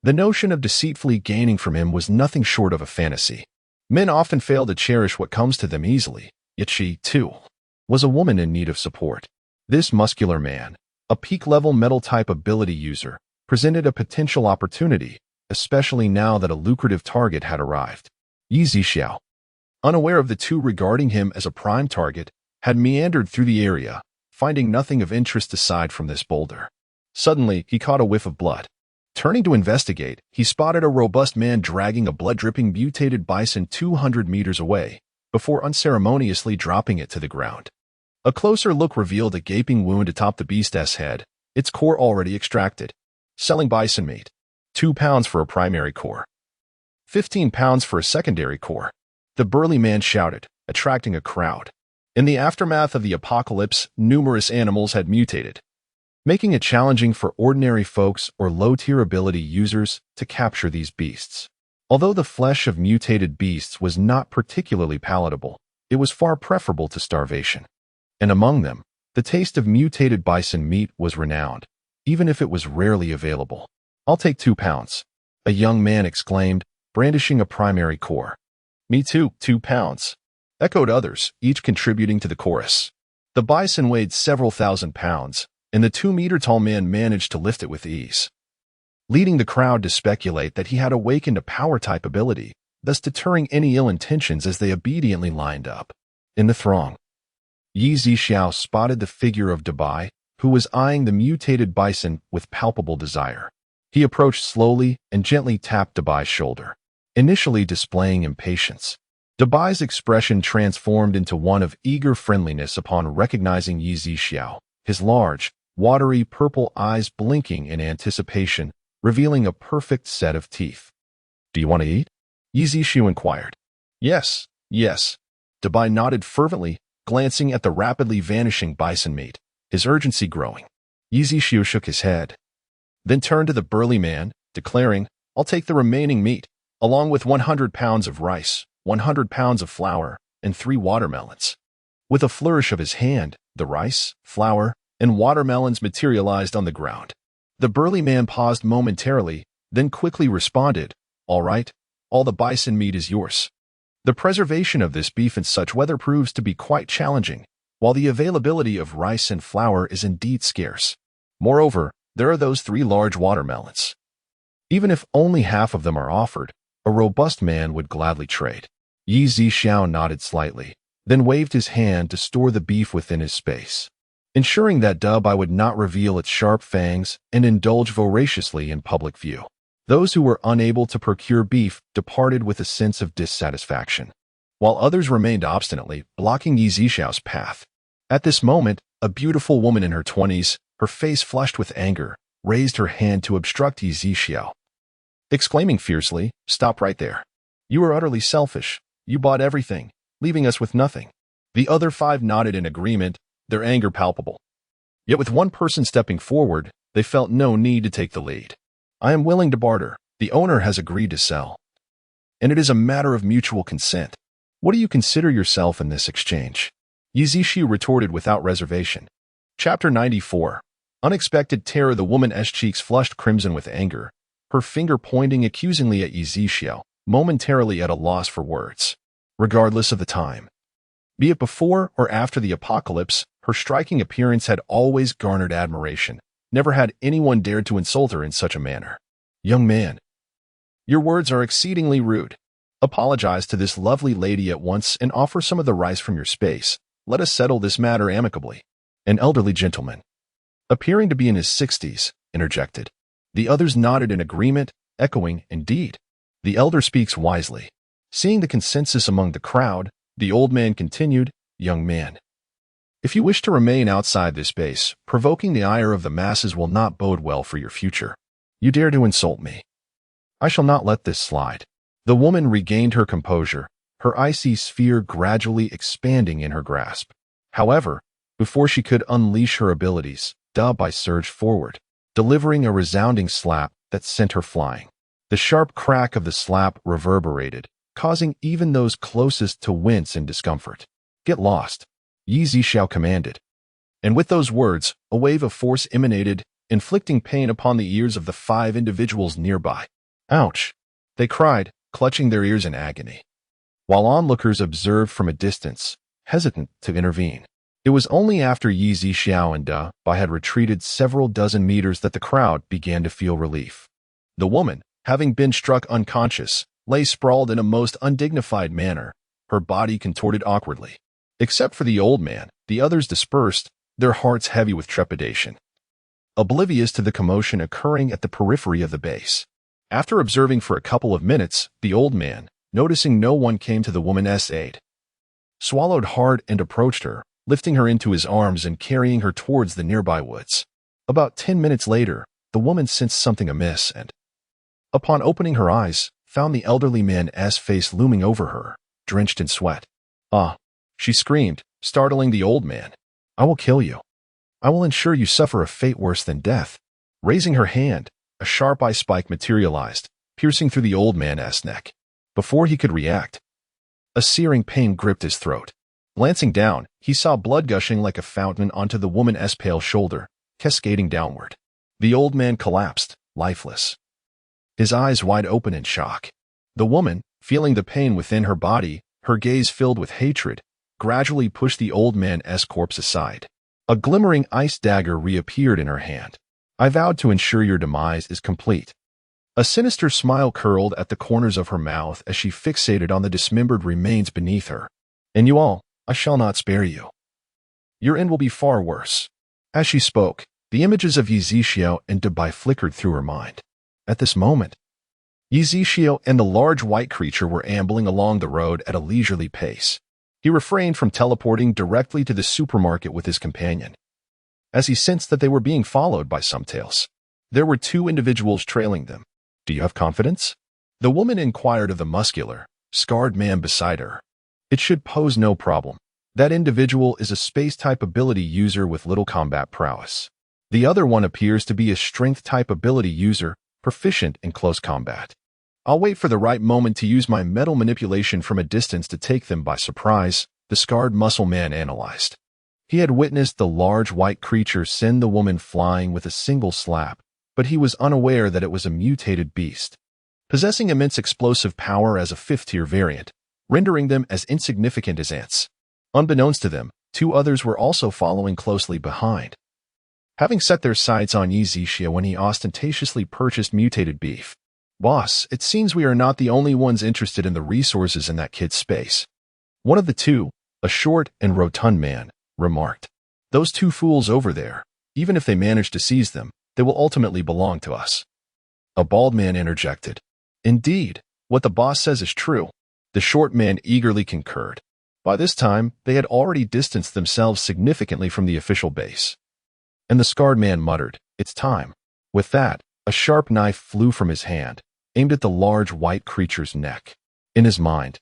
The notion of deceitfully gaining from him was nothing short of a fantasy. Men often fail to cherish what comes to them easily, yet she, too, was a woman in need of support. This muscular man, a peak-level metal-type ability user, presented a potential opportunity, especially now that a lucrative target had arrived. Zishu, unaware of the two regarding him as a prime target, had meandered through the area, finding nothing of interest aside from this boulder. Suddenly, he caught a whiff of blood. Turning to investigate, he spotted a robust man dragging a blood-dripping mutated bison 200 meters away, before unceremoniously dropping it to the ground. A closer look revealed a gaping wound atop the beast's head, its core already extracted. "Selling bison meat. 2 pounds for a primary core. 15 pounds for a secondary core," the burly man shouted, attracting a crowd. In the aftermath of the apocalypse, numerous animals had mutated, making it challenging for ordinary folks or low-tier ability users to capture these beasts. Although the flesh of mutated beasts was not particularly palatable, it was far preferable to starvation. And among them, the taste of mutated bison meat was renowned, even if it was rarely available. "I'll take 2 pounds, a young man exclaimed, brandishing a primary core. "Me too, 2 pounds, echoed others, each contributing to the chorus. The bison weighed several thousand pounds, and the 2-meter-tall man managed to lift it with ease, leading the crowd to speculate that he had awakened a power-type ability, thus deterring any ill intentions as they obediently lined up. In the throng, Zishu spotted the figure of Dabai, who was eyeing the mutated bison with palpable desire. He approached slowly and gently tapped Dabai's shoulder, initially displaying impatience. Dabai's expression transformed into one of eager friendliness upon recognizing Zishu. His large, watery purple eyes blinking in anticipation, revealing a perfect set of teeth. "Do you want to eat?" Yizishu inquired. "Yes, yes." Dabai nodded fervently, glancing at the rapidly vanishing bison meat, his urgency growing. Yizishu shook his head, then turned to the burly man, declaring, "I'll take the remaining meat, along with 100 pounds of rice, 100 pounds of flour, and 3 watermelons." With a flourish of his hand, the rice, flour, and watermelons materialized on the ground. The burly man paused momentarily, then quickly responded, "All right, all the bison meat is yours." The preservation of this beef in such weather proves to be quite challenging, while the availability of rice and flour is indeed scarce. Moreover, there are those 3 large watermelons. Even if only half of them are offered, a robust man would gladly trade. Yi Zhixiao nodded slightly, then waved his hand to store the beef within his space, ensuring that Dabai would not reveal its sharp fangs and indulge voraciously in public view. Those who were unable to procure beef departed with a sense of dissatisfaction, while others remained obstinately blocking Yi Zhixiao's path. At this moment, a beautiful woman in her 20s, her face flushed with anger, raised her hand to obstruct Yi Zhixiao, exclaiming fiercely, "Stop right there. You are utterly selfish. You bought everything, leaving us with nothing." The other 5 nodded in agreement, their anger palpable. Yet with one person stepping forward, they felt no need to take the lead. "I am willing to barter. The owner has agreed to sell, and it is a matter of mutual consent. What do you consider yourself in this exchange?" Yizishu retorted without reservation. Chapter 94. Unexpected terror. The woman's cheeks flushed crimson with anger, her finger pointing accusingly at Yizishu, momentarily at a loss for words. Regardless of the time, be it before or after the apocalypse, her striking appearance had always garnered admiration. Never had anyone dared to insult her in such a manner. "Young man, your words are exceedingly rude. Apologize to this lovely lady at once and offer some of the rice from your space. Let us settle this matter amicably." An elderly gentleman, appearing to be in his 60s, interjected. The others nodded in agreement, echoing, "Indeed, the elder speaks wisely." Seeing the consensus among the crowd, the old man continued, "Young man, if you wish to remain outside this space, provoking the ire of the masses will not bode well for your future. You dare to insult me. I shall not let this slide." The woman regained her composure, her icy sphere gradually expanding in her grasp. However, before she could unleash her abilities, Dabai surged forward, delivering a resounding slap that sent her flying. The sharp crack of the slap reverberated, causing even those closest to wince in discomfort. "Get lost," Yi Zhixiao commanded. And with those words, a wave of force emanated, inflicting pain upon the ears of the 5 individuals nearby. "Ouch!" they cried, clutching their ears in agony, while onlookers observed from a distance, hesitant to intervene. It was only after Yi Zhixiao and Dabai had retreated several dozen meters that the crowd began to feel relief. The woman, having been struck unconscious, lay sprawled in a most undignified manner, her body contorted awkwardly. Except for the old man, the others dispersed, their hearts heavy with trepidation, oblivious to the commotion occurring at the periphery of the base. After observing for a couple of minutes, the old man, noticing no one came to the woman's aid, swallowed hard and approached her, lifting her into his arms and carrying her towards the nearby woods. About 10 minutes later, the woman sensed something amiss and, upon opening her eyes, found the elderly man's face looming over her, drenched in sweat. "Ah!" she screamed, startling the old man. "I will kill you. I will ensure you suffer a fate worse than death." Raising her hand, a sharp eye spike materialized, piercing through the old man's neck. Before he could react, a searing pain gripped his throat. Glancing down, he saw blood gushing like a fountain onto the woman's pale shoulder, cascading downward. The old man collapsed, lifeless, his eyes wide open in shock. The woman, feeling the pain within her body, her gaze filled with hatred, gradually pushed the old man's corpse aside. A glimmering ice dagger reappeared in her hand. "I vowed to ensure your demise is complete." A sinister smile curled at the corners of her mouth as she fixated on the dismembered remains beneath her. "And you all, I shall not spare you. Your end will be far worse." As she spoke, the images of Yi Zhixiao and Dabai flickered through her mind. At this moment, Yi Zhixiao and the large white creature were ambling along the road at a leisurely pace. He refrained from teleporting directly to the supermarket with his companion. as he sensed that they were being followed by some tails. There were 2 individuals trailing them. Do you have confidence? The woman inquired of the muscular, scarred man beside her. It should pose no problem. That individual is a space-type ability user with little combat prowess. The other one appears to be a strength-type ability user, proficient in close combat. I'll wait for the right moment to use my metal manipulation from a distance to take them by surprise, the scarred muscle man analyzed. He had witnessed the large white creature send the woman flying with a single slap, but he was unaware that it was a mutated beast, possessing immense explosive power as a 5th-tier variant, rendering them as insignificant as ants. Unbeknownst to them, 2 others were also following closely behind. Having set their sights on Yi Zixia when he ostentatiously purchased mutated beef. Boss, it seems we are not the only ones interested in the resources in that kid's space. One of the 2, a short and rotund man, remarked. Those 2 fools over there, even if they manage to seize them, they will ultimately belong to us. A bald man interjected. Indeed, what the boss says is true. The short man eagerly concurred. By this time, they had already distanced themselves significantly from the official base. And the scarred man muttered, "It's time." With that, a sharp knife flew from his hand, aimed at the large white creature's neck. In his mind,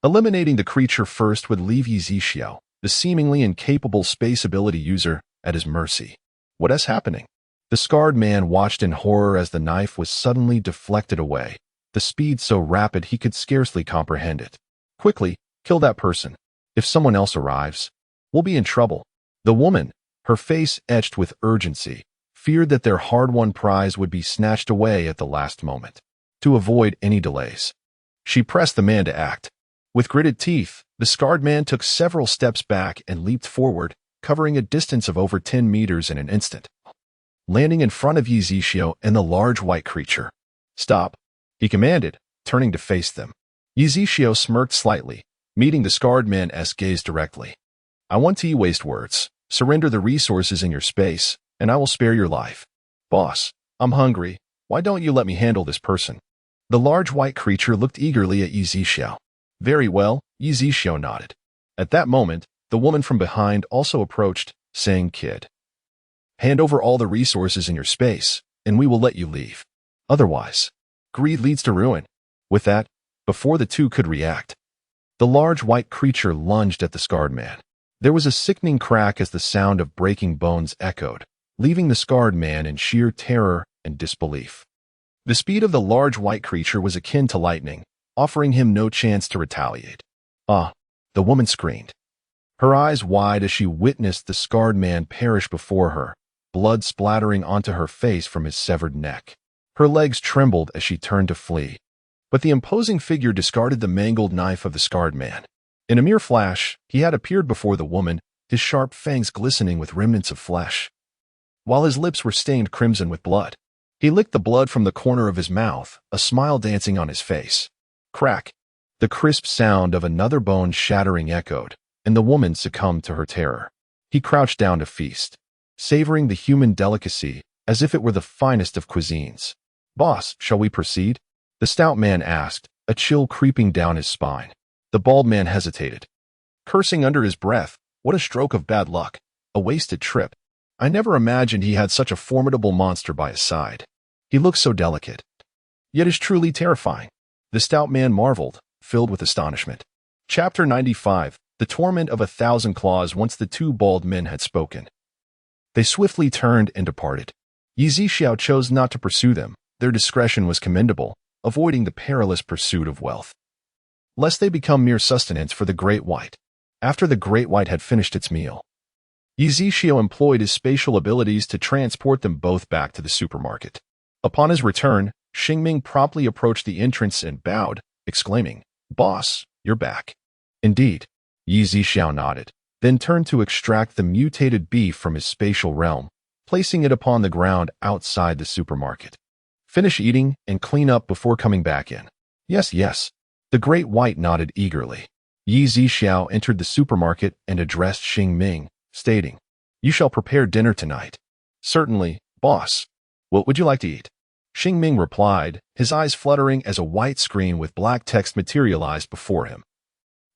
eliminating the creature first would leave Yi Zixia, the seemingly incapable space ability user, at his mercy. What is happening? The scarred man watched in horror as the knife was suddenly deflected away, the speed so rapid he could scarcely comprehend it. Quickly, kill that person. If someone else arrives, we'll be in trouble. The woman, her face etched with urgency, feared that their hard-won prize would be snatched away at the last moment. To avoid any delays, she pressed the man to act. With gritted teeth, the scarred man took several steps back and leaped forward, covering a distance of over 10 meters in an instant, landing in front of Yi Zixia and the large white creature. "Stop," he commanded, turning to face them. Yi Zixia smirked slightly, meeting the scarred man's gaze directly. "I want to waste words. Surrender the resources in your space, and I will spare your life." "Boss, I'm hungry. Why don't you let me handle this person?" The large white creature looked eagerly at Yi Zixia. "Very well," Yi Zixia nodded. At that moment, the woman from behind also approached, saying, "Kid, hand over all the resources in your space, and we will let you leave. Otherwise, greed leads to ruin." With that, before the 2 could react, the large white creature lunged at the scarred man. There was a sickening crack as the sound of breaking bones echoed, leaving the scarred man in sheer terror and disbelief. The speed of the large white creature was akin to lightning, offering him no chance to retaliate. "Ah!" the woman screamed, her eyes wide as she witnessed the scarred man perish before her, blood splattering onto her face from his severed neck. Her legs trembled as she turned to flee, but the imposing figure discarded the mangled knife of the scarred man. In a mere flash, he had appeared before the woman, his sharp fangs glistening with remnants of flesh, while his lips were stained crimson with blood. He licked the blood from the corner of his mouth, a smile dancing on his face. Crack! The crisp sound of another bone shattering echoed, and the woman succumbed to her terror. He crouched down to feast, savoring the human delicacy as if it were the finest of cuisines. "Boss, shall we proceed?" the stout man asked, a chill creeping down his spine. The bald man hesitated, cursing under his breath. What a stroke of bad luck. A wasted trip. I never imagined he had such a formidable monster by his side. He looks so delicate, yet is truly terrifying. The stout man marveled, filled with astonishment. Chapter 95, The Torment of 1,000 Claws. Once the 2 bald men had spoken, they swiftly turned and departed. Yi Zixia chose not to pursue them. Their discretion was commendable, avoiding the perilous pursuit of wealth, lest they become mere sustenance for the Great White. After the Great White had finished its meal, Yi Zixia employed his spatial abilities to transport them both back to the supermarket. Upon his return, Xingming promptly approached the entrance and bowed, exclaiming, "Boss, you're back." "Indeed." Yi Zixia nodded, then turned to extract the mutated beef from his spatial realm, placing it upon the ground outside the supermarket. "Finish eating and clean up before coming back in." "Yes, yes." The Great White nodded eagerly. Yi Zixia entered the supermarket and addressed Xingming, stating, "You shall prepare dinner tonight." "Certainly, boss. What would you like to eat?" Xingming replied, his eyes fluttering as a white screen with black text materialized before him,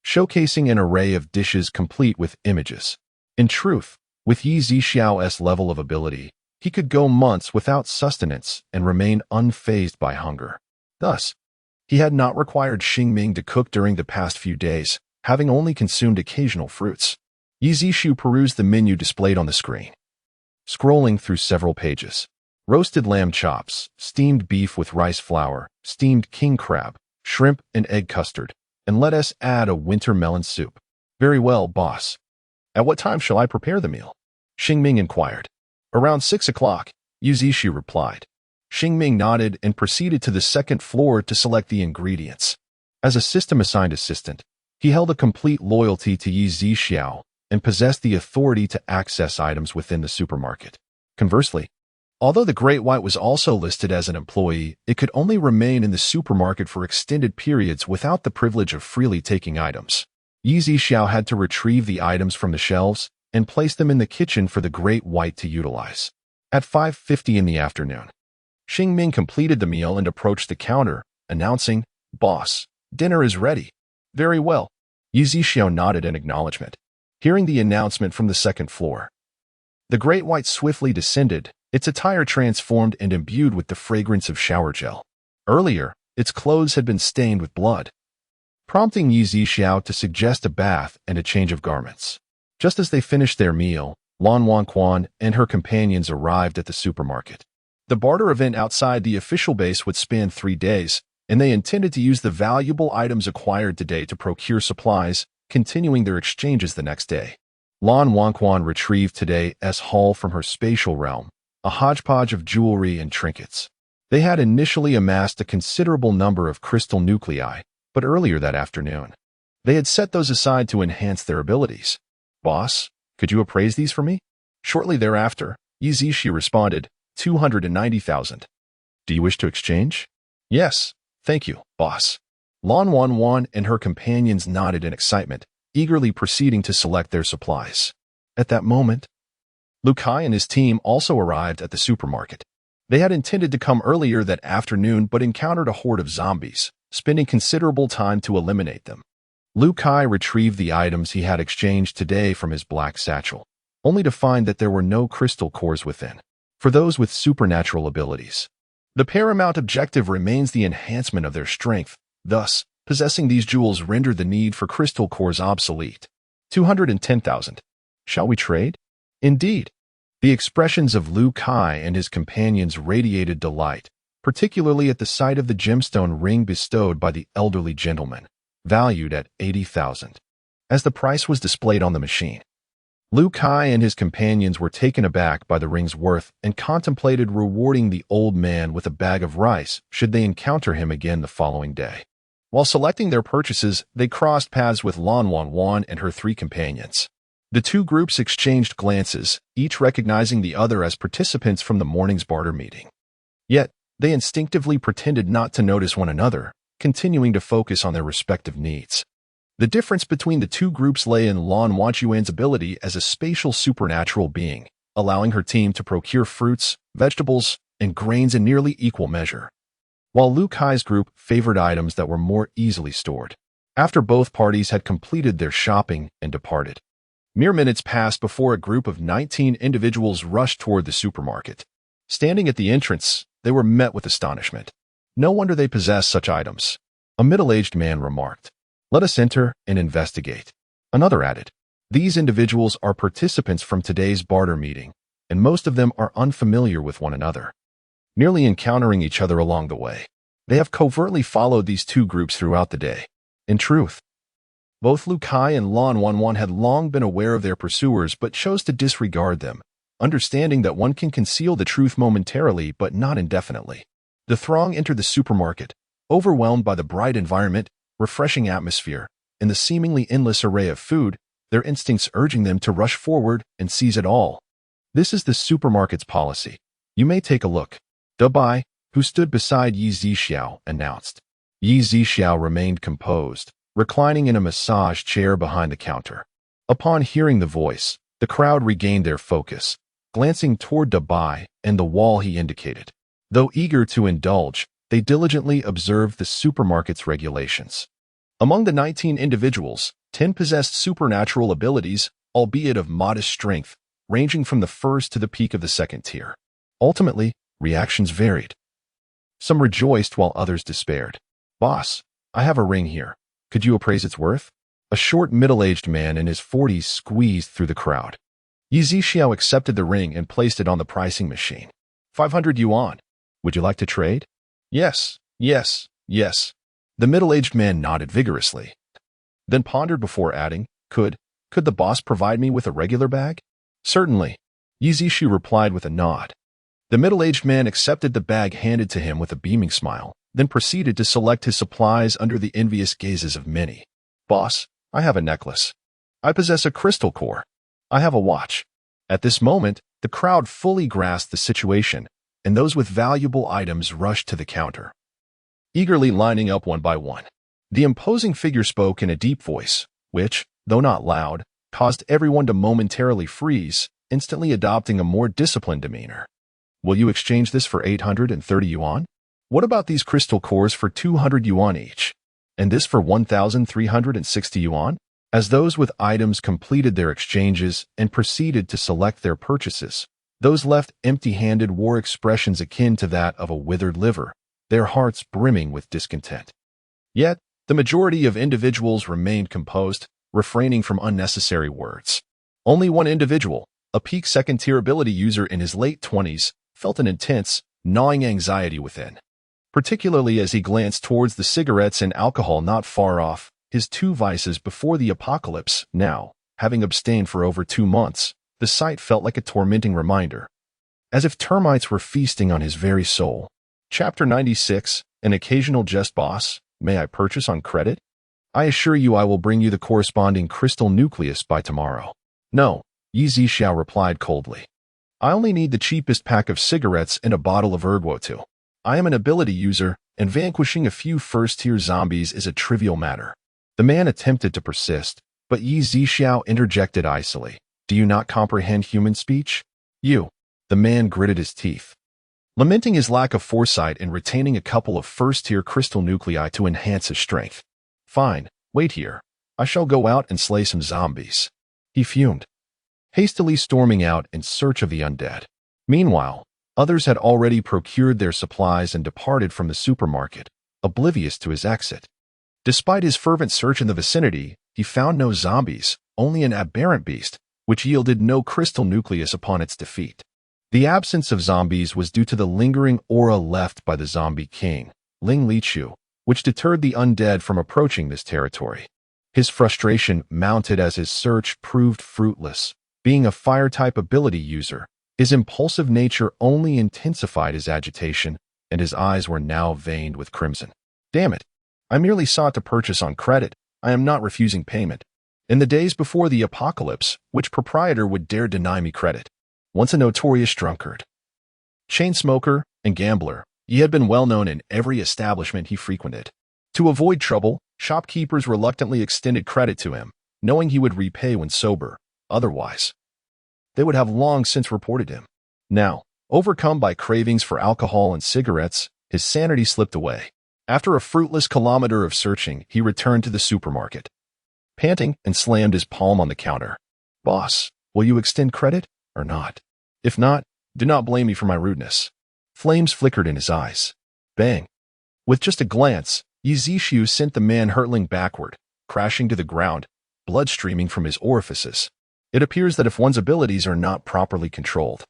showcasing an array of dishes complete with images. In truth, With Yi Zixiao's level of ability, he could go months without sustenance and remain unfazed by hunger. Thus, he had not required Xingming to cook during the past few days, having only consumed occasional fruits. Yi Zixu perused the menu displayed on the screen, scrolling through several pages. Roasted lamb chops, steamed beef with rice flour, steamed king crab, shrimp and egg custard, and let us add a winter melon soup. Very well, boss. At what time shall I prepare the meal? Xingming inquired. Around 6 o'clock, Yi Zixu replied. Xingming nodded and proceeded to the second floor to select the ingredients. As a system-assigned assistant, he held a complete loyalty to Yi Zixiao and possessed the authority to access items within the supermarket. Conversely, although the Great White was also listed as an employee, it could only remain in the supermarket for extended periods without the privilege of freely taking items. Yi Zixiao had to retrieve the items from the shelves and place them in the kitchen for the Great White to utilize. At 5:50 in the afternoon, Xingming completed the meal and approached the counter, announcing, "Boss, dinner is ready." "Very well." Yi Zixiao nodded in acknowledgement. Hearing the announcement from the second floor, the Great White swiftly descended, its attire transformed and imbued with the fragrance of shower gel. Earlier, its clothes had been stained with blood, prompting Yi Zixiao to suggest a bath and a change of garments. Just as they finished their meal, Lan Wanquan and her companions arrived at the supermarket. The barter event outside the official base would span 3 days, and they intended to use the valuable items acquired today to procure supplies, continuing their exchanges the next day. Lan Wanquan retrieved today's haul from her spatial realm, a hodgepodge of jewelry and trinkets. They had initially amassed a considerable number of crystal nuclei, but earlier that afternoon, they had set those aside to enhance their abilities. "Boss, could you appraise these for me?" Shortly thereafter, Yi Zixu responded, 290,000. "Do you wish to exchange?" "Yes, thank you, boss." Lan Wanwan and her companions nodded in excitement, eagerly proceeding to select their supplies. At that moment, Lu Kai and his team also arrived at the supermarket. They had intended to come earlier that afternoon but encountered a horde of zombies, spending considerable time to eliminate them. Lu Kai retrieved the items he had exchanged today from his black satchel, only to find that there were no crystal cores within. For those with supernatural abilities, the paramount objective remains the enhancement of their strength. Thus, possessing these jewels rendered the need for crystal cores obsolete. 210,000. Shall we trade? Indeed. The expressions of Lu Kai and his companions radiated delight, particularly at the sight of the gemstone ring bestowed by the elderly gentleman, valued at 80,000. As the price was displayed on the machine, Lu Kai and his companions were taken aback by the ring's worth and contemplated rewarding the old man with a bag of rice should they encounter him again the following day. While selecting their purchases, they crossed paths with Lan Wanwan and her 3 companions. The 2 groups exchanged glances, each recognizing the other as participants from the morning's barter meeting. Yet, they instinctively pretended not to notice one another, continuing to focus on their respective needs. The difference between the 2 groups lay in Lan Wanquan's ability as a spatial supernatural being, allowing her team to procure fruits, vegetables, and grains in nearly equal measure, while Lu Kai's group favored items that were more easily stored. After both parties had completed their shopping and departed, mere minutes passed before a group of 19 individuals rushed toward the supermarket. Standing at the entrance, they were met with astonishment. "No wonder they possess such items," a middle-aged man remarked. "Let us enter and investigate." Another added, "These individuals are participants from today's barter meeting, and most of them are unfamiliar with one another, nearly encountering each other along the way. They have covertly followed these 2 groups throughout the day." In truth, both Lu Kai and Lan Wanwan had long been aware of their pursuers but chose to disregard them, understanding that one can conceal the truth momentarily but not indefinitely. The throng entered the supermarket, overwhelmed by the bright environment, refreshing atmosphere, and the seemingly endless array of food, their instincts urging them to rush forward and seize it all. "This is the supermarket's policy. You may take a look," Dabai, who stood beside Yi Zixiao, announced. Yi Zixiao remained composed, reclining in a massage chair behind the counter. Upon hearing the voice, the crowd regained their focus, glancing toward Dabai and the wall he indicated. Though eager to indulge, they diligently observed the supermarket's regulations. Among the 19 individuals, 10 possessed supernatural abilities, albeit of modest strength, ranging from the first to the peak of the second tier. Ultimately, reactions varied. Some rejoiced while others despaired. "Boss, I have a ring here. Could you appraise its worth?" A short, middle-aged man in his 40s squeezed through the crowd. Yi Zixiao accepted the ring and placed it on the pricing machine. 500 yuan. Would you like to trade? Yes, yes, yes. The middle-aged man nodded vigorously, then pondered before adding, Could the boss provide me with a regular bag? Certainly. Yi Zixiao replied with a nod. The middle-aged man accepted the bag handed to him with a beaming smile, then proceeded to select his supplies under the envious gazes of many. "Boss, I have a necklace. I possess a crystal core. I have a watch." At this moment, the crowd fully grasped the situation, and those with valuable items rushed to the counter, eagerly lining up one by one. The imposing figure spoke in a deep voice, which, though not loud, caused everyone to momentarily freeze, instantly adopting a more disciplined demeanor. "Will you exchange this for 830 yuan? What about these crystal cores for 200 yuan each? And this for 1,360 yuan? As those with items completed their exchanges and proceeded to select their purchases, those left empty-handed wore expressions akin to that of a withered liver, their hearts brimming with discontent. Yet, the majority of individuals remained composed, refraining from unnecessary words. Only one individual, a peak second-tier ability user in his late 20s, felt an intense, gnawing anxiety within, particularly as he glanced towards the cigarettes and alcohol not far off, his two vices before the apocalypse. Now, having abstained for over 2 months, the sight felt like a tormenting reminder, as if termites were feasting on his very soul. Chapter 96, An Occasional Jest. Boss, may I purchase on credit? I assure you I will bring you the corresponding crystal nucleus by tomorrow. No, Yi Zixiao replied coldly. I only need the cheapest pack of cigarettes and a bottle of webtoon. I am an ability user, and vanquishing a few first-tier zombies is a trivial matter. The man attempted to persist, but Yi Zixiao interjected icily. Do you not comprehend human speech? You. The man gritted his teeth, lamenting his lack of foresight in retaining a couple of first-tier crystal nuclei to enhance his strength. Fine, wait here. I shall go out and slay some zombies. He fumed, hastily storming out in search of the undead. Meanwhile, others had already procured their supplies and departed from the supermarket, oblivious to his exit. Despite his fervent search in the vicinity, he found no zombies, only an aberrant beast, which yielded no crystal nucleus upon its defeat. The absence of zombies was due to the lingering aura left by the zombie king, Ling Liqiu, which deterred the undead from approaching this territory. His frustration mounted as his search proved fruitless. Being a fire-type ability user, his impulsive nature only intensified his agitation, and his eyes were now veined with crimson. Damn it! I merely sought to purchase on credit. I am not refusing payment. In the days before the apocalypse, which proprietor would dare deny me credit? Once a notorious drunkard, chain smoker, and gambler, he had been well known in every establishment he frequented. To avoid trouble, shopkeepers reluctantly extended credit to him, knowing he would repay when sober. Otherwise, they would have long since reported him. Now, overcome by cravings for alcohol and cigarettes, his sanity slipped away. After a fruitless kilometer of searching, he returned to the supermarket, panting, and slammed his palm on the counter. Boss, will you extend credit or not? If not, do not blame me for my rudeness. Flames flickered in his eyes. Bang! With just a glance, Yi Zixiao sent the man hurtling backward, crashing to the ground, blood streaming from his orifices. It appears that if one's abilities are not properly controlled,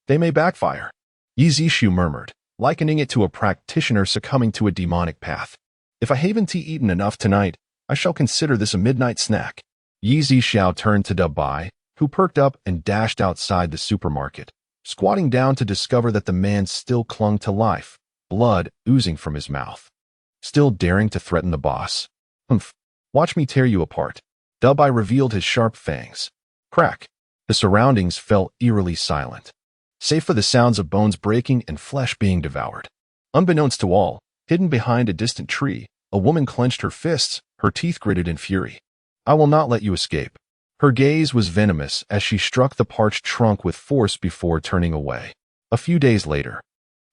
they may backfire, Yi Zixiao murmured, likening it to a practitioner succumbing to a demonic path. If I haven't eaten enough tonight, I shall consider this a midnight snack. Yi Zixiao turned to Dubai, who perked up and dashed outside the supermarket, squatting down to discover that the man still clung to life, blood oozing from his mouth. Still daring to threaten the boss? Humph, watch me tear you apart. Dubai revealed his sharp fangs. Crack. The surroundings fell eerily silent, save for the sounds of bones breaking and flesh being devoured. Unbeknownst to all, hidden behind a distant tree, a woman clenched her fists, her teeth gritted in fury. I will not let you escape. Her gaze was venomous as she struck the parched trunk with force before turning away. A few days later,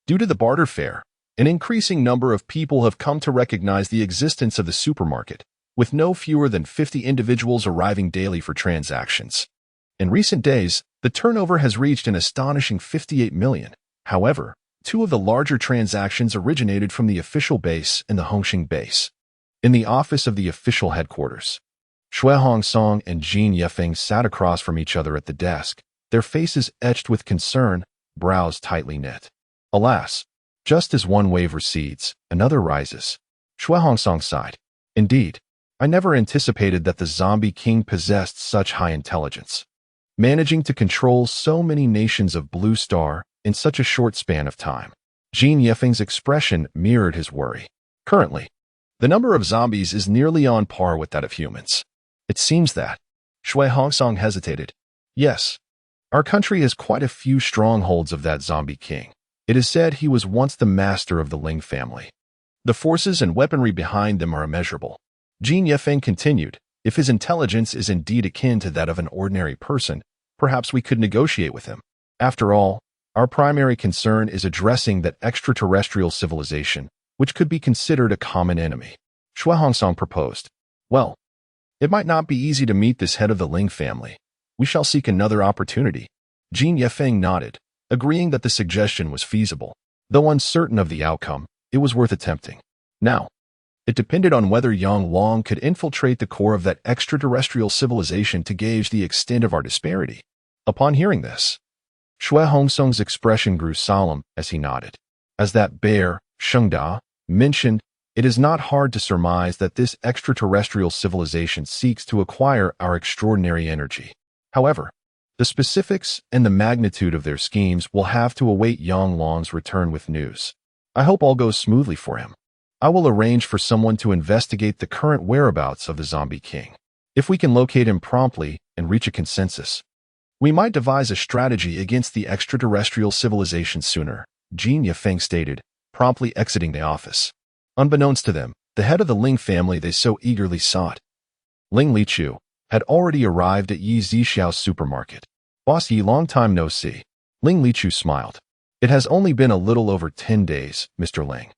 due to the barter fair, an increasing number of people have come to recognize the existence of the supermarket, with no fewer than 50 individuals arriving daily for transactions. In recent days, The turnover has reached an astonishing 58 million. However, two of the larger transactions originated from the official base and the Hongqing base. In the office of the official headquarters, Shui Hongsong and Jin Yefeng sat across from each other at the desk, their faces etched with concern, brows tightly knit. Alas, just as one wave recedes, another rises. Shui Hongsong sighed. Indeed, I never anticipated that the zombie king possessed such high intelligence. Managing to control so many nations of Blue Star in such a short span of time. Jin Yefeng's expression mirrored his worry. Currently, the number of zombies is nearly on par with that of humans. It seems that. Shui Hongsong hesitated. Yes, our country has quite a few strongholds of that zombie king. It is said he was once the master of the Ling family. The forces and weaponry behind them are immeasurable. Jin Yefeng continued, if his intelligence is indeed akin to that of an ordinary person, perhaps we could negotiate with him. After all, our primary concern is addressing that extraterrestrial civilization, which could be considered a common enemy. Shui Hongsong proposed. Well, it might not be easy to meet this head of the Ling family. We shall seek another opportunity. Jin Yefeng nodded, agreeing that the suggestion was feasible. Though uncertain of the outcome, it was worth attempting. Now, it depended on whether Yang Long could infiltrate the core of that extraterrestrial civilization to gauge the extent of our disparity. Upon hearing this, Shui Hongsong's expression grew solemn as he nodded. As that bear, Shengda, mentioned, it is not hard to surmise that this extraterrestrial civilization seeks to acquire our extraordinary energy. However, the specifics and the magnitude of their schemes will have to await Yang Long's return with news. I hope all goes smoothly for him. I will arrange for someone to investigate the current whereabouts of the zombie king. If we can locate him promptly and reach a consensus, we might devise a strategy against the extraterrestrial civilization sooner, Jin Yefeng stated, promptly exiting the office. Unbeknownst to them, the head of the Ling family they so eagerly sought, Ling Lichu, had already arrived at Yi Zhixiao's supermarket. Boss Yi, long time no see. Ling Lichu smiled. It has only been a little over 10 days, Mr. Ling.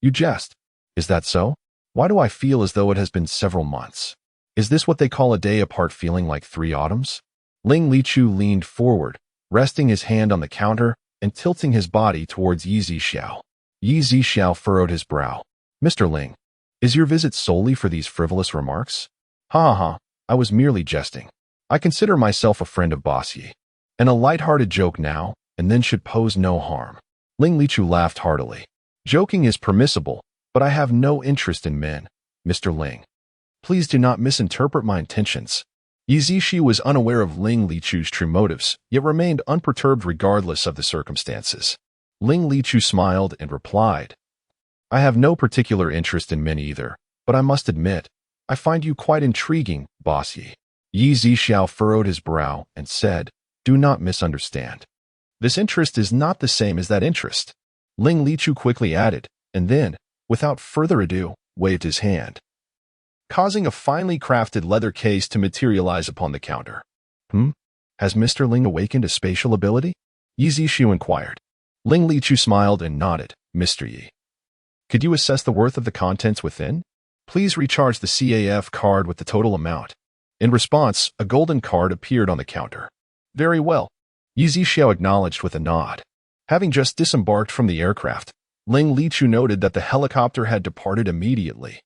You jest. Is that so? Why do I feel as though it has been several months? Is this what they call a day apart feeling like 3 autumns? Ling Lichu leaned forward, resting his hand on the counter and tilting his body towards Yi Zhixiao. Yi Zhixiao furrowed his brow. Mr. Ling, is your visit solely for these frivolous remarks? Ha ha ha, I was merely jesting. I consider myself a friend of Boss Yi, and a light-hearted joke now and then should pose no harm. Ling Lichu laughed heartily. Joking is permissible, but I have no interest in men, Mr. Ling. Please do not misinterpret my intentions. Yi Zhixiao was unaware of Ling Lichu's true motives, yet remained unperturbed regardless of the circumstances. Ling Lichu smiled and replied, I have no particular interest in men either, but I must admit, I find you quite intriguing, Boss Yi. Yi Zhixiao furrowed his brow and said, do not misunderstand. This interest is not the same as that interest. Ling Lichu quickly added, and then, without further ado, waved his hand, causing a finely crafted leather case to materialize upon the counter. Has Mr. Ling awakened a spatial ability? Yi Zhixiao inquired. Ling Lichu smiled and nodded. Mr. Yi, could you assess the worth of the contents within? Please recharge the CAF card with the total amount. In response, a golden card appeared on the counter. Very well. Yi Zhixiao acknowledged with a nod. Having just disembarked from the aircraft, Ling Lichu noted that the helicopter had departed immediately,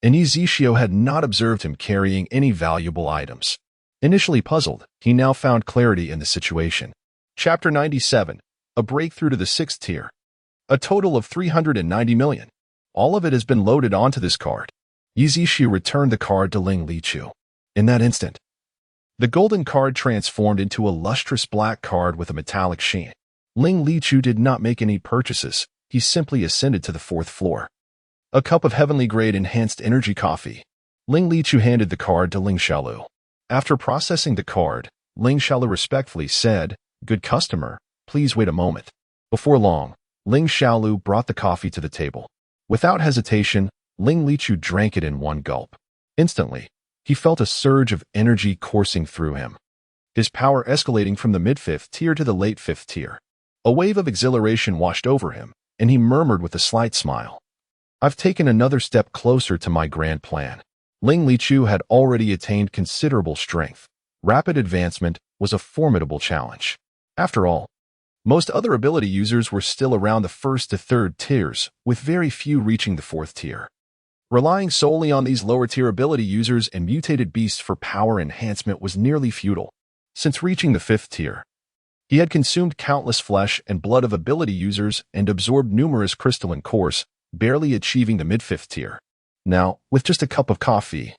and Yi Zhixiao had not observed him carrying any valuable items. Initially puzzled, he now found clarity in the situation. Chapter 97, A Breakthrough to the 6th Tier. A total of 390 million. All of it has been loaded onto this card. Yi Zhixiao returned the card to Ling Lichu. In that instant, the golden card transformed into a lustrous black card with a metallic sheen. Ling Lichu did not make any purchases. He simply ascended to the 4th floor. A cup of heavenly-grade enhanced energy coffee. Ling Lichu handed the card to Ling Xiaolu. After processing the card, Ling Xiaolu respectfully said, Good customer, please wait a moment. Before long, Ling Xiaolu brought the coffee to the table. Without hesitation, Ling Lichu drank it in one gulp. Instantly, he felt a surge of energy coursing through him, his power escalating from the mid-5th tier to the late 5th tier. A wave of exhilaration washed over him, and he murmured with a slight smile, I've taken another step closer to my grand plan. Ling Lichu had already attained considerable strength, rapid advancement, was a formidable challenge. After all, most other ability users were still around the first to third tiers, with very few reaching the fourth tier. Relying solely on these lower-tier ability users and mutated beasts for power enhancement was nearly futile. Since reaching the fifth tier, he had consumed countless flesh and blood of ability users and absorbed numerous crystalline cores, barely achieving the mid-fifth tier. Now, with just a cup of coffee,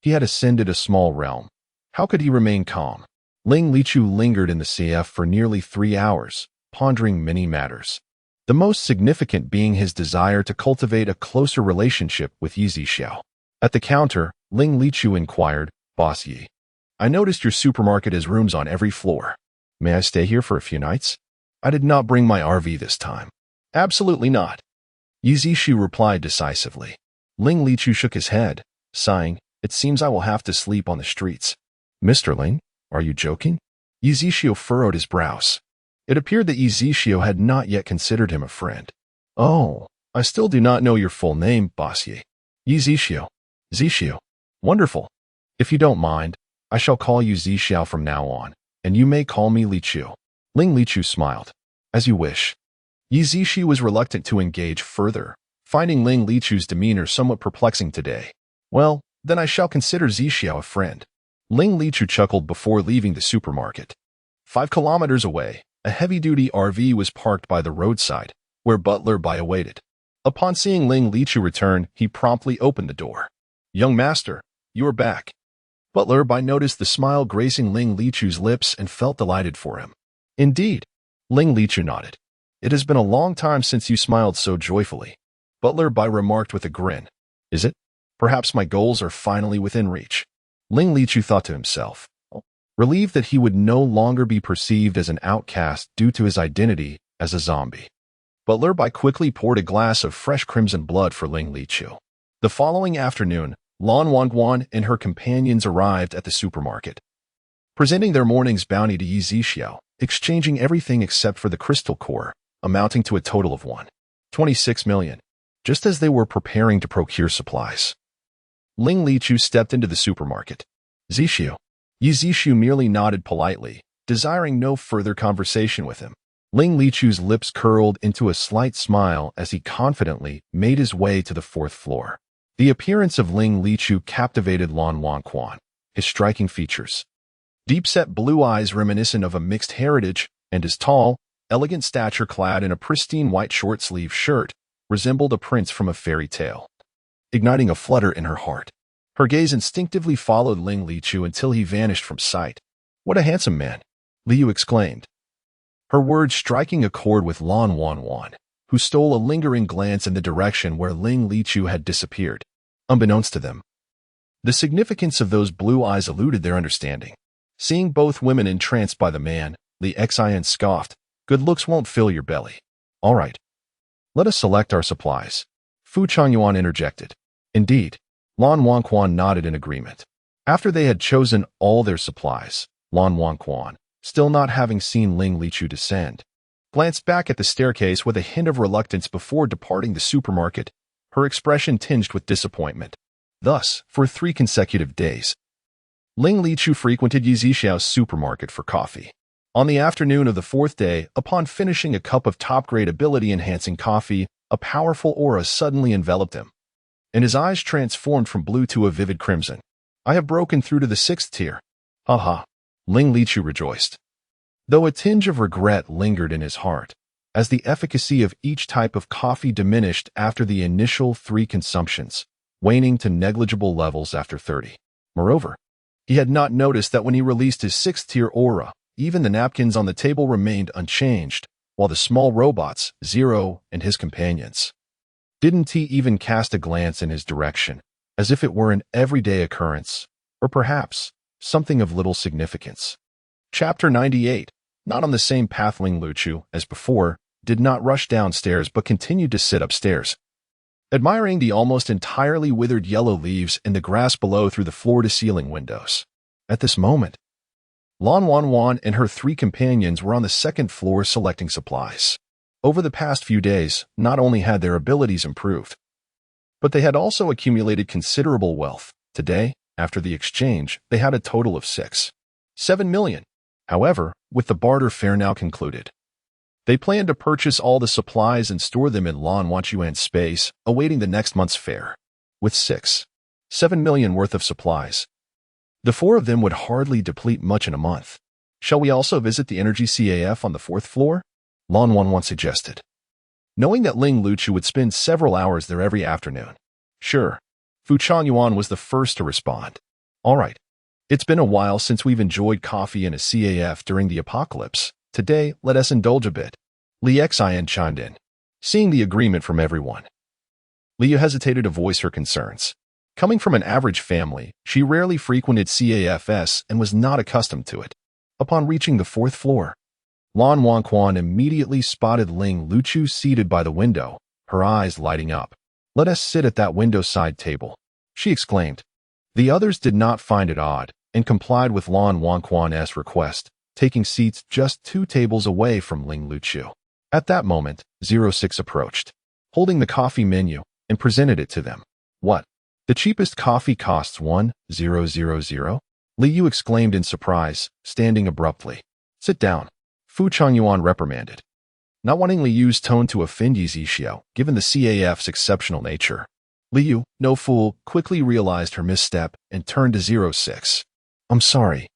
he had ascended a small realm. How could he remain calm? Ling Lichu lingered in the CF for nearly 3 hours, pondering many matters. The most significant being his desire to cultivate a closer relationship with Yi Zixiao. At the counter, Ling Lichu inquired, "Boss Yi, I noticed your supermarket has rooms on every floor. May I stay here for a few nights? I did not bring my RV this time." "Absolutely not," Yi Zixiao replied decisively. Ling Lichu shook his head, sighing, "It seems I will have to sleep on the streets." "Mr. Ling, are you joking?" Yi Zixiao furrowed his brows. It appeared that Yi Zixiao had not yet considered him a friend. "Oh, I still do not know your full name, Boss Yi." "Yi Zixiao." "Zixiao. Wonderful. If you don't mind, I shall call you Zixiao from now on, and you may call me Lichu." Ling Lichu smiled. "As you wish." Yi Zixiao was reluctant to engage further, finding Ling Lichu's demeanor somewhat perplexing today. "Well, then I shall consider Zixiao a friend." Ling Lichu chuckled before leaving the supermarket. 5 kilometers away, a heavy-duty RV was parked by the roadside, where Butler Bai awaited. Upon seeing Ling Lichu return, he promptly opened the door. "Young master, you are back." Butler Bai noticed the smile gracing Ling Lichu's lips and felt delighted for him. "Indeed." Ling Lichu nodded. "It has been a long time since you smiled so joyfully." Butler Bai remarked with a grin. "Is it? Perhaps my goals are finally within reach." Ling Lichu thought to himself, relieved that he would no longer be perceived as an outcast due to his identity as a zombie. Butler Bai quickly poured a glass of fresh crimson blood for Ling Lichu. The following afternoon, Lan Wangguan and her companions arrived at the supermarket, presenting their morning's bounty to Yi Zixiao, exchanging everything except for the crystal core, amounting to a total of 1.26 million, just as they were preparing to procure supplies. Ling Lichu stepped into the supermarket. "Zixiao." Yi Zixiao merely nodded politely, desiring no further conversation with him. Ling Lichu's lips curled into a slight smile as he confidently made his way to the 4th floor. The appearance of Ling Lichu captivated Lan Wangguan, his striking features. Deep-set blue eyes reminiscent of a mixed heritage, and his tall, elegant stature clad in a pristine white short-sleeved shirt, resembled a prince from a fairy tale. Igniting a flutter in her heart, her gaze instinctively followed Ling Lichu until he vanished from sight. "What a handsome man!" Liu exclaimed, her words striking a chord with Lan Wangguan, who stole a lingering glance in the direction where Ling Lichu had disappeared. Unbeknownst to them, the significance of those blue eyes eluded their understanding. Seeing both women entranced by the man, Li Xian scoffed, "Good looks won't fill your belly." "All right. Let us select our supplies," Fu Changyuan interjected. "Indeed." Lan Wangguan nodded in agreement. After they had chosen all their supplies, Lan Wangguan, still not having seen Ling Lichu descend, glanced back at the staircase with a hint of reluctance before departing the supermarket, her expression tinged with disappointment. Thus, for 3 consecutive days, Ling Lichu frequented Yi Zixiao's supermarket for coffee. On the afternoon of the 4th day, upon finishing a cup of top-grade ability-enhancing coffee, a powerful aura suddenly enveloped him, and his eyes transformed from blue to a vivid crimson. "I have broken through to the 6th tier. Ha!" Ling Lichu rejoiced, though a tinge of regret lingered in his heart, as the efficacy of each type of coffee diminished after the initial 3 consumptions, waning to negligible levels after 30. Moreover, he had not noticed that when he released his 6th tier aura, even the napkins on the table remained unchanged, while the small robots, Zero and his companions, didn't he even cast a glance in his direction, as if it were an everyday occurrence, or perhaps something of little significance. Chapter 98. Not on the same path, Ling Lichu, as before, did not rush downstairs but continued to sit upstairs, admiring the almost entirely withered yellow leaves in the grass below through the floor-to-ceiling windows. At this moment, Lan Wangguan and her 3 companions were on the 2nd floor selecting supplies. Over the past few days, not only had their abilities improved, but they had also accumulated considerable wealth. Today, after the exchange, they had a total of 6.7 million. However, with the barter fair now concluded, they planned to purchase all the supplies and store them in Lan Wanchuan's space, awaiting the next month's fair. With 7 million worth of supplies, the four of them would hardly deplete much in a month. Shall we also visit the Energy CAF on the 4th floor? Lan Wanwan suggested, knowing that Ling Luchu would spend several hours there every afternoon. Sure. Fu Changyuan was the first to respond. All right. It's been a while since we've enjoyed coffee in a CAF during the apocalypse. Today, let us indulge a bit. Li Xian chimed in, seeing the agreement from everyone. Liu hesitated to voice her concerns. Coming from an average family, she rarely frequented CAFs and was not accustomed to it. Upon reaching the 4th floor, Lan Wanquan immediately spotted Ling Luchu seated by the window, her eyes lighting up. Let us sit at that window side table, she exclaimed. The others did not find it odd and complied with Lan Wanquan's request, taking seats just 2 tables away from Ling Luchu. At that moment, 06 approached, holding the coffee menu, and presented it to them. What? The cheapest coffee costs 1,000? Li Yu exclaimed in surprise, standing abruptly. Sit down, Fu Changyuan reprimanded, not wanting Li Yu's tone to offend Yi Zixiao, given the CAF's exceptional nature. Li Yu, no fool, quickly realized her misstep and turned to 06. I'm sorry.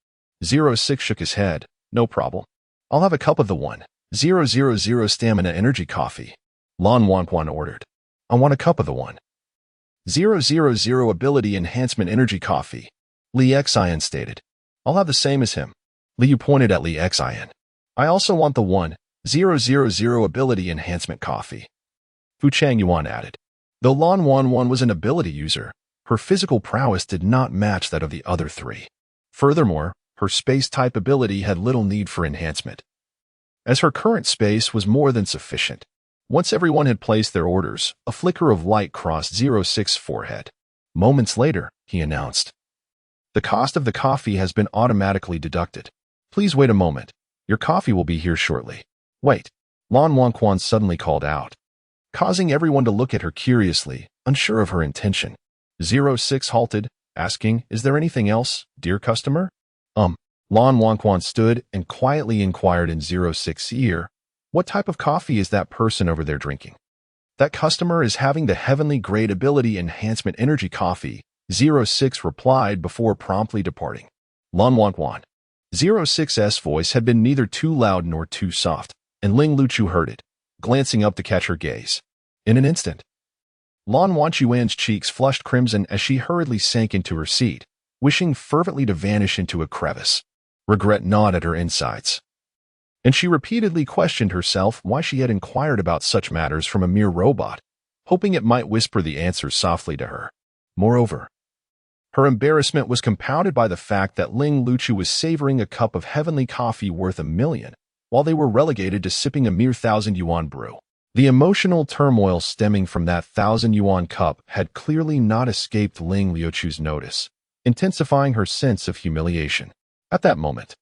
06 shook his head. No problem. I'll have a cup of the 1,000 stamina energy coffee, Lan Wanquan ordered. I want a cup of the 1,000 ability enhancement energy coffee, Li Xian stated. I'll have the same as him. Li Yu pointed at Li Xian. I also want the 1,000 ability enhancement coffee, Fu Changyuan added. Though Lan Wanwan was an ability user, her physical prowess did not match that of the other 3. Furthermore, her space-type ability had little need for enhancement, as her current space was more than sufficient. Once everyone had placed their orders, a flicker of light crossed 06's forehead. Moments later, he announced, the cost of the coffee has been automatically deducted. Please wait a moment. Your coffee will be here shortly. Wait, Lan Wanquan suddenly called out, causing everyone to look at her curiously, unsure of her intention. 06 halted, asking, is there anything else, dear customer? Lan Wanquan stood and quietly inquired in 06's ear, what type of coffee is that person over there drinking? That customer is having the heavenly grade ability enhancement energy coffee, 06 replied before promptly departing. Lan Wanquan. 06's voice had been neither too loud nor too soft, and Ling Luchu heard it, glancing up to catch her gaze. In an instant, Lan Wanchuan's cheeks flushed crimson as she hurriedly sank into her seat, wishing fervently to vanish into a crevice. Regret gnawed at her insides, and she repeatedly questioned herself why she had inquired about such matters from a mere robot, hoping it might whisper the answers softly to her. Moreover, her embarrassment was compounded by the fact that Ling Luchu was savoring a cup of heavenly coffee worth 1 million, while they were relegated to sipping a mere 1,000 yuan brew. The emotional turmoil stemming from that 1,000 yuan cup had clearly not escaped Ling Luchu's notice, intensifying her sense of humiliation. At that moment,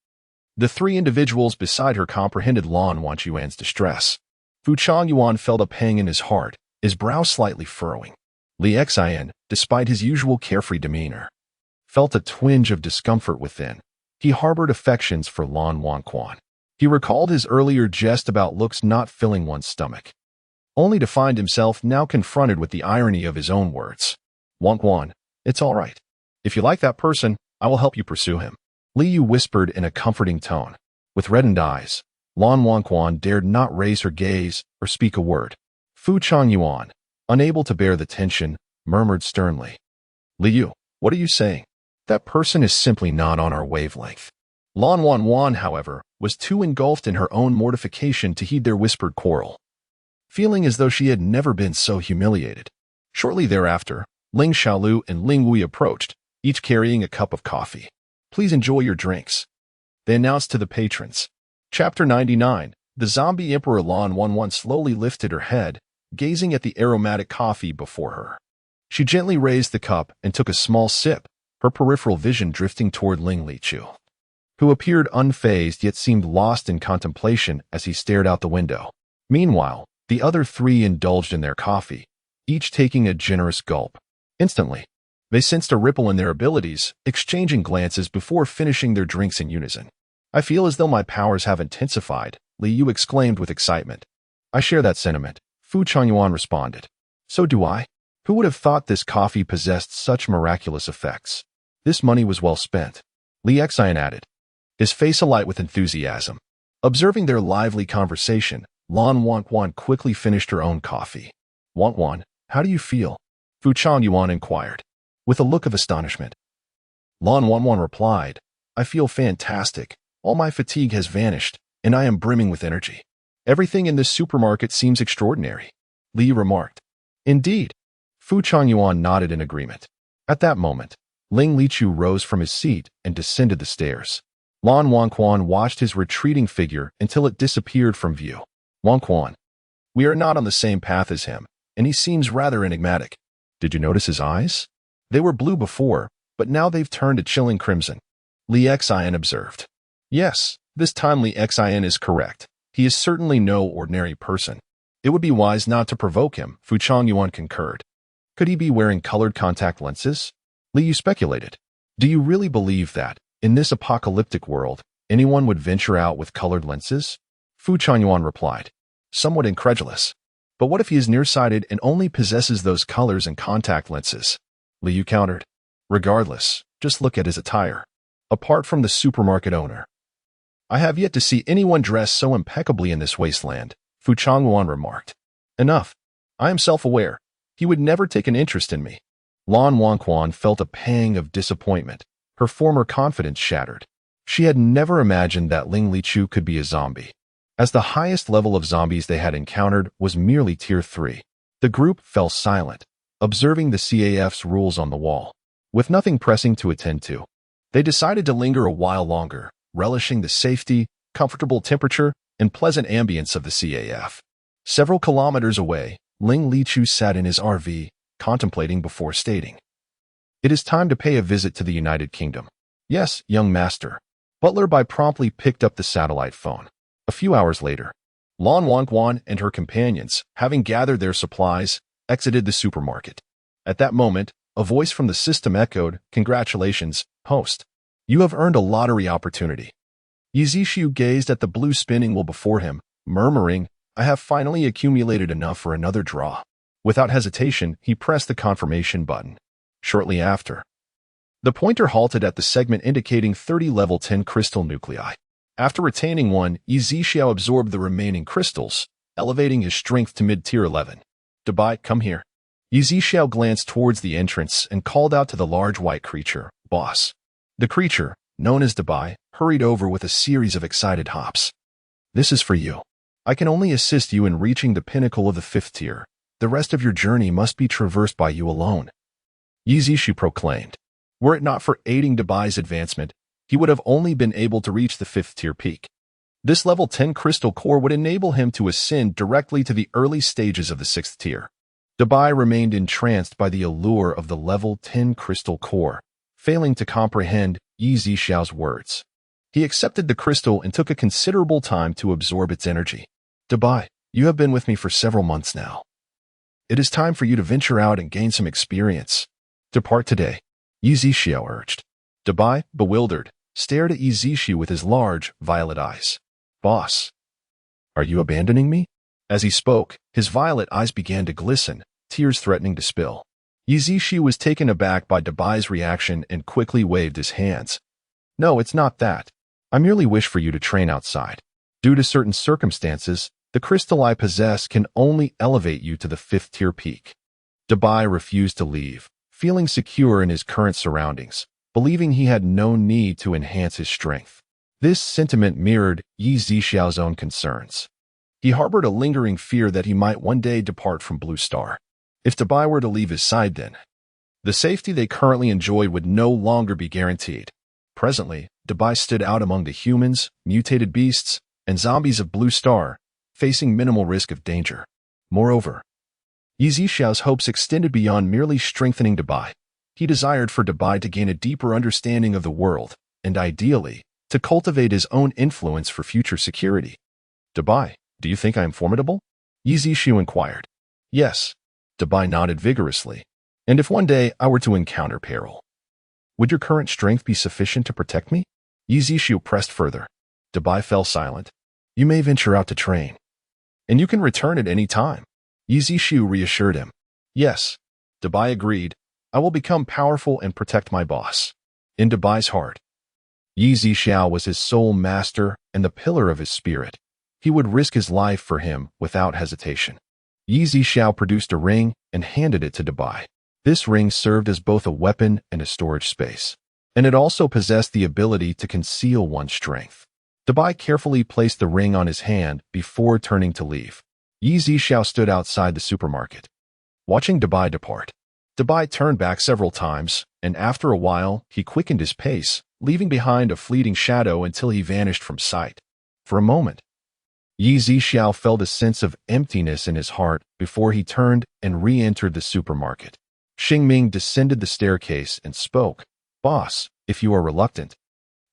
the 3 individuals beside her comprehended Lan Wanchuan's distress. Fu Changyuan felt a pang in his heart, his brow slightly furrowing. Li Xian, despite his usual carefree demeanor, felt a twinge of discomfort within. He harbored affections for Lan Wanquan. He recalled his earlier jest about looks not filling one's stomach, only to find himself now confronted with the irony of his own words. Wanquan, it's all right. If you like that person, I will help you pursue him, Li Yu whispered in a comforting tone. With reddened eyes, Lan Wanquan dared not raise her gaze or speak a word. Fu Changyuan, unable to bear the tension, murmured sternly, Li Yu, what are you saying? That person is simply not on our wavelength. Lan Wanwan, however, was too engulfed in her own mortification to heed their whispered quarrel, feeling as though she had never been so humiliated. Shortly thereafter, Ling Xiaolu and Ling Wei approached, each carrying a cup of coffee. Please enjoy your drinks, they announced to the patrons. Chapter 99. The zombie emperor Lan Wanwan slowly lifted her head, gazing at the aromatic coffee before her. She gently raised the cup and took a small sip, her peripheral vision drifting toward Ling Lichu, who appeared unfazed yet seemed lost in contemplation as he stared out the window. Meanwhile, the other 3 indulged in their coffee, each taking a generous gulp. Instantly, they sensed a ripple in their abilities, exchanging glances before finishing their drinks in unison. I feel as though my powers have intensified, Li Yu exclaimed with excitement. I share that sentiment, Fu Changyuan responded. So do I. Who would have thought this coffee possessed such miraculous effects? This money was well spent, Li Xian added, his face alight with enthusiasm. Observing their lively conversation, Lan Wanquan quickly finished her own coffee. Wanquan, how do you feel? Fu Changyuan inquired, with a look of astonishment. Lan Wanquan replied, I feel fantastic. All my fatigue has vanished, and I am brimming with energy. Everything in this supermarket seems extraordinary, Li remarked. Indeed. Fu Changyuan nodded in agreement. At that moment, Ling Lichu rose from his seat and descended the stairs. Lan Wanquan watched his retreating figure until it disappeared from view. Wanquan, we are not on the same path as him, and he seems rather enigmatic. Did you notice his eyes? They were blue before, but now they've turned a chilling crimson, Li Xian observed. Yes, this time Li Xian is correct. He is certainly no ordinary person. It would be wise not to provoke him, Fu Changyuan concurred. Could he be wearing colored contact lenses? Li Yu speculated. Do you really believe that, in this apocalyptic world, anyone would venture out with colored lenses? Fu Changyuan replied, somewhat incredulous. But what if he is nearsighted and only possesses those colors and contact lenses? Li Yu countered. Regardless, just look at his attire. Apart from the supermarket owner, I have yet to see anyone dressed so impeccably in this wasteland, Fu Changyuan remarked. Enough. I am self-aware. He would never take an interest in me. Lan Wanquan felt a pang of disappointment. Her former confidence shattered. She had never imagined that Ling Lichu could be a zombie. As the highest level of zombies they had encountered was merely Tier 3, the group fell silent, observing the CAF's rules on the wall. With nothing pressing to attend to, they decided to linger a while longer, relishing the safety, comfortable temperature, and pleasant ambience of the CAF. Several kilometers away, Ling Lichu sat in his RV, contemplating before stating, It is time to pay a visit to the United Kingdom. Yes, young master. Butler Bai promptly picked up the satellite phone. A few hours later, Lan Wanquan and her companions, having gathered their supplies, exited the supermarket. At that moment, a voice from the system echoed, Congratulations, host. You have earned a lottery opportunity. Yizishu gazed at the blue spinning wheel before him, murmuring, I have finally accumulated enough for another draw. Without hesitation, he pressed the confirmation button. Shortly after, the pointer halted at the segment indicating 30 level 10 crystal nuclei. After retaining one, Yizishu absorbed the remaining crystals, elevating his strength to mid-tier 11. Dabai, come here. Yizishu glanced towards the entrance and called out to the large white creature, Boss. The creature, known as Dabai, hurried over with a series of excited hops. This is for you. I can only assist you in reaching the pinnacle of the 5th tier. The rest of your journey must be traversed by you alone. Yizishu proclaimed. Were it not for aiding Dabai's advancement, he would have only been able to reach the 5th tier peak. This level 10 crystal core would enable him to ascend directly to the early stages of the 6th tier. Dabai remained entranced by the allure of the level 10 crystal core, failing to comprehend Yizishu's words. He accepted the crystal and took a considerable time to absorb its energy. Dabai, you have been with me for several months now. It is time for you to venture out and gain some experience. Depart today, Yizishu urged. Dabai, bewildered, stared at Yizishu with his large, violet eyes. Boss, are you abandoning me? As he spoke, his violet eyes began to glisten, tears threatening to spill. Yizishu was taken aback by Dabai's reaction and quickly waved his hands. No, it's not that. I merely wish for you to train outside. Due to certain circumstances, the crystal I possess can only elevate you to the 5th tier peak. Dabai refused to leave, feeling secure in his current surroundings, believing he had no need to enhance his strength. This sentiment mirrored Yizishu's own concerns. He harbored a lingering fear that he might one day depart from Blue Star. If Dabai were to leave his side then, the safety they currently enjoyed would no longer be guaranteed. Presently, Dabai stood out among the humans, mutated beasts, and zombies of Blue Star, facing minimal risk of danger. Moreover, Yizishu's hopes extended beyond merely strengthening Dabai. He desired for Dabai to gain a deeper understanding of the world, and ideally, to cultivate his own influence for future security. Dabai, do you think I am formidable? Yizishu inquired. Yes. Dabai nodded vigorously. And if one day I were to encounter peril, would your current strength be sufficient to protect me? Yizishu pressed further. Dabai fell silent. You may venture out to train, and you can return at any time. Yi Zishu reassured him. Yes, Dabai agreed. I will become powerful and protect my boss. In Dabai's heart, Yi Zishu was his sole master and the pillar of his spirit. He would risk his life for him without hesitation. Yi Zishu produced a ring and handed it to Dabai. This ring served as both a weapon and a storage space, and it also possessed the ability to conceal one's strength. Dabai carefully placed the ring on his hand before turning to leave. Yi Zishu stood outside the supermarket, watching Dabai depart. Dabai turned back several times, and after a while, he quickened his pace, leaving behind a fleeting shadow until he vanished from sight. For a moment, Yi Zishu felt a sense of emptiness in his heart before he turned and re-entered the supermarket. Xingming descended the staircase and spoke. Boss, if you are reluctant,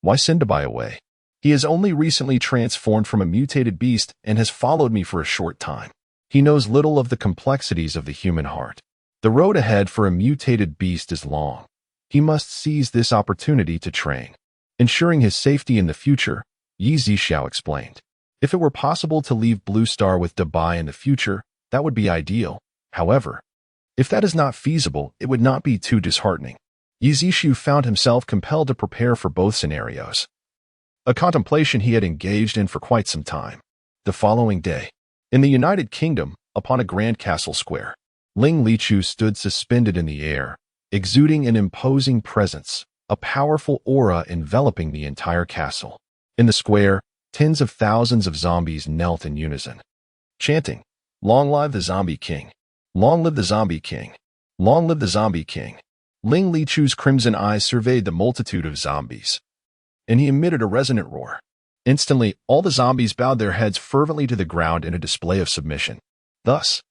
why send Dabai away? He has only recently transformed from a mutated beast and has followed me for a short time. He knows little of the complexities of the human heart. The road ahead for a mutated beast is long. He must seize this opportunity to train, ensuring his safety in the future, Yi Zishu explained. If it were possible to leave Blue Star with Dabai in the future, that would be ideal. However, if that is not feasible, it would not be too disheartening. Yi Zishu found himself compelled to prepare for both scenarios, a contemplation he had engaged in for quite some time. The following day, in the United Kingdom, upon a grand castle square, Ling Lichu stood suspended in the air, exuding an imposing presence, a powerful aura enveloping the entire castle. In the square, tens of thousands of zombies knelt in unison, chanting, "Long live the Zombie King! Long live the Zombie King! Long live the Zombie King!" Ling Lichu's crimson eyes surveyed the multitude of zombies, and he emitted a resonant roar. Instantly, all the zombies bowed their heads fervently to the ground in a display of submission. Thus,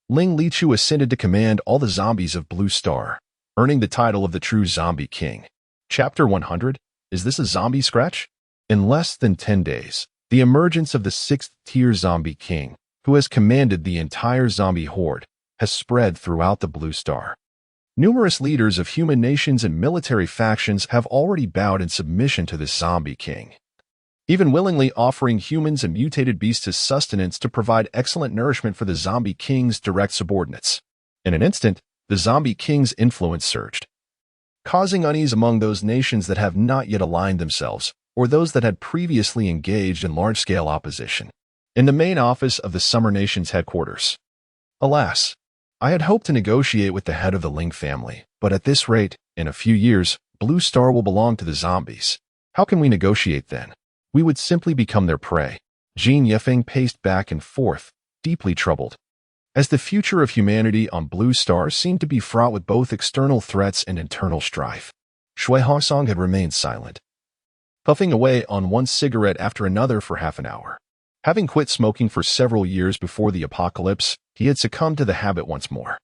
Ling Lichu ascended to command all the zombies of Blue Star, earning the title of the true Zombie King. Chapter 100, Is This a Zombie Scratch? In less than 10 days, the emergence of the 6th-tier Zombie King, who has commanded the entire zombie horde, has spread throughout the Blue Star. Numerous leaders of human nations and military factions have already bowed in submission to this Zombie King, even willingly offering humans and mutated beasts as sustenance to provide excellent nourishment for the Zombie King's direct subordinates. In an instant, the Zombie King's influence surged, causing unease among those nations that have not yet aligned themselves, or those that had previously engaged in large-scale opposition. In the main office of the Summer Nation's headquarters. Alas, I had hoped to negotiate with the head of the Ling family, but at this rate, in a few years, Blue Star will belong to the zombies. How can we negotiate then? We would simply become their prey. Jin Yefeng paced back and forth, deeply troubled, as the future of humanity on Blue Star seemed to be fraught with both external threats and internal strife. Shui Hongsong had remained silent, puffing away on one cigarette after another for half an hour. Having quit smoking for several years before the apocalypse, he had succumbed to the habit once more.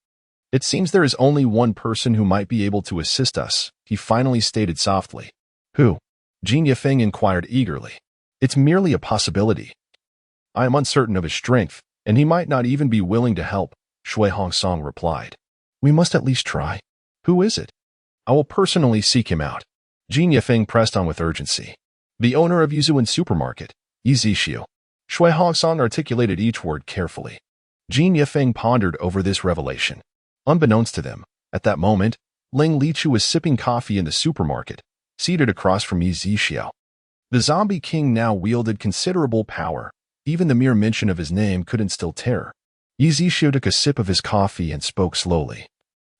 It seems there is only one person who might be able to assist us, he finally stated softly. Who? Jin Yefeng inquired eagerly. It's merely a possibility. I am uncertain of his strength, and he might not even be willing to help, Shui Hongsong replied. We must at least try. Who is it? I will personally seek him out. Jin Yefeng pressed on with urgency. The owner of Yuzuan Supermarket, Yi Zishu. Shui Hongsong articulated each word carefully. Jin Yefeng pondered over this revelation. Unbeknownst to them, at that moment, Ling Lichu was sipping coffee in the supermarket, seated across from Yi Zishu. The Zombie King now wielded considerable power. Even the mere mention of his name could instill terror. Yi Zishu took a sip of his coffee and spoke slowly.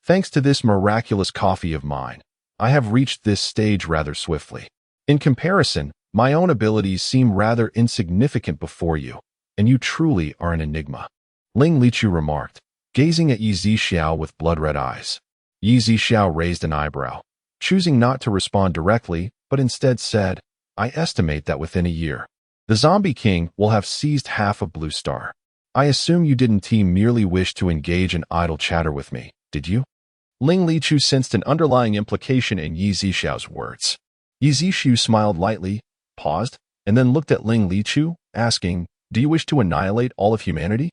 Thanks to this miraculous coffee of mine, I have reached this stage rather swiftly. In comparison, my own abilities seem rather insignificant before you, and you truly are an enigma. Ling Lichu remarked, gazing at Yi Zishu with blood-red eyes. Yi Zishu raised an eyebrow, choosing not to respond directly, but instead said, I estimate that within a year, the Zombie King will have seized half of Blue Star. I assume you didn't merely wish to engage in idle chatter with me, did you? Ling Lichu sensed an underlying implication in Yi Zishu's words. Yi Zishu smiled lightly, paused, and then looked at Ling Lichu, asking, Do you wish to annihilate all of humanity?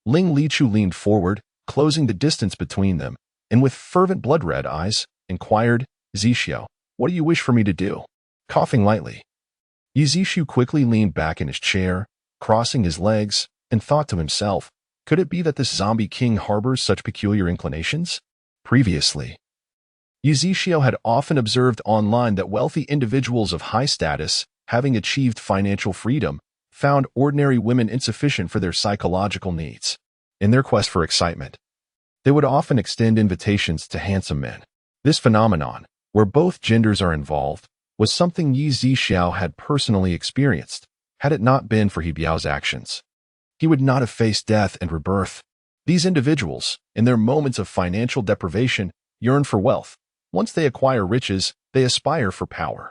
Ling Lichu leaned forward, closing the distance between them, and with fervent blood-red eyes, inquired, Zishu, what do you wish for me to do? Coughing lightly, Yi Zixu quickly leaned back in his chair, crossing his legs, and thought to himself, could it be that this zombie king harbors such peculiar inclinations? Previously, Yi Zixu had often observed online that wealthy individuals of high status, having achieved financial freedom, found ordinary women insufficient for their psychological needs. In their quest for excitement, they would often extend invitations to handsome men. This phenomenon, where both genders are involved, was something Yi Zixu had personally experienced. Had it not been for He Biao's actions, he would not have faced death and rebirth. These individuals, in their moments of financial deprivation, yearn for wealth. Once they acquire riches, they aspire for power.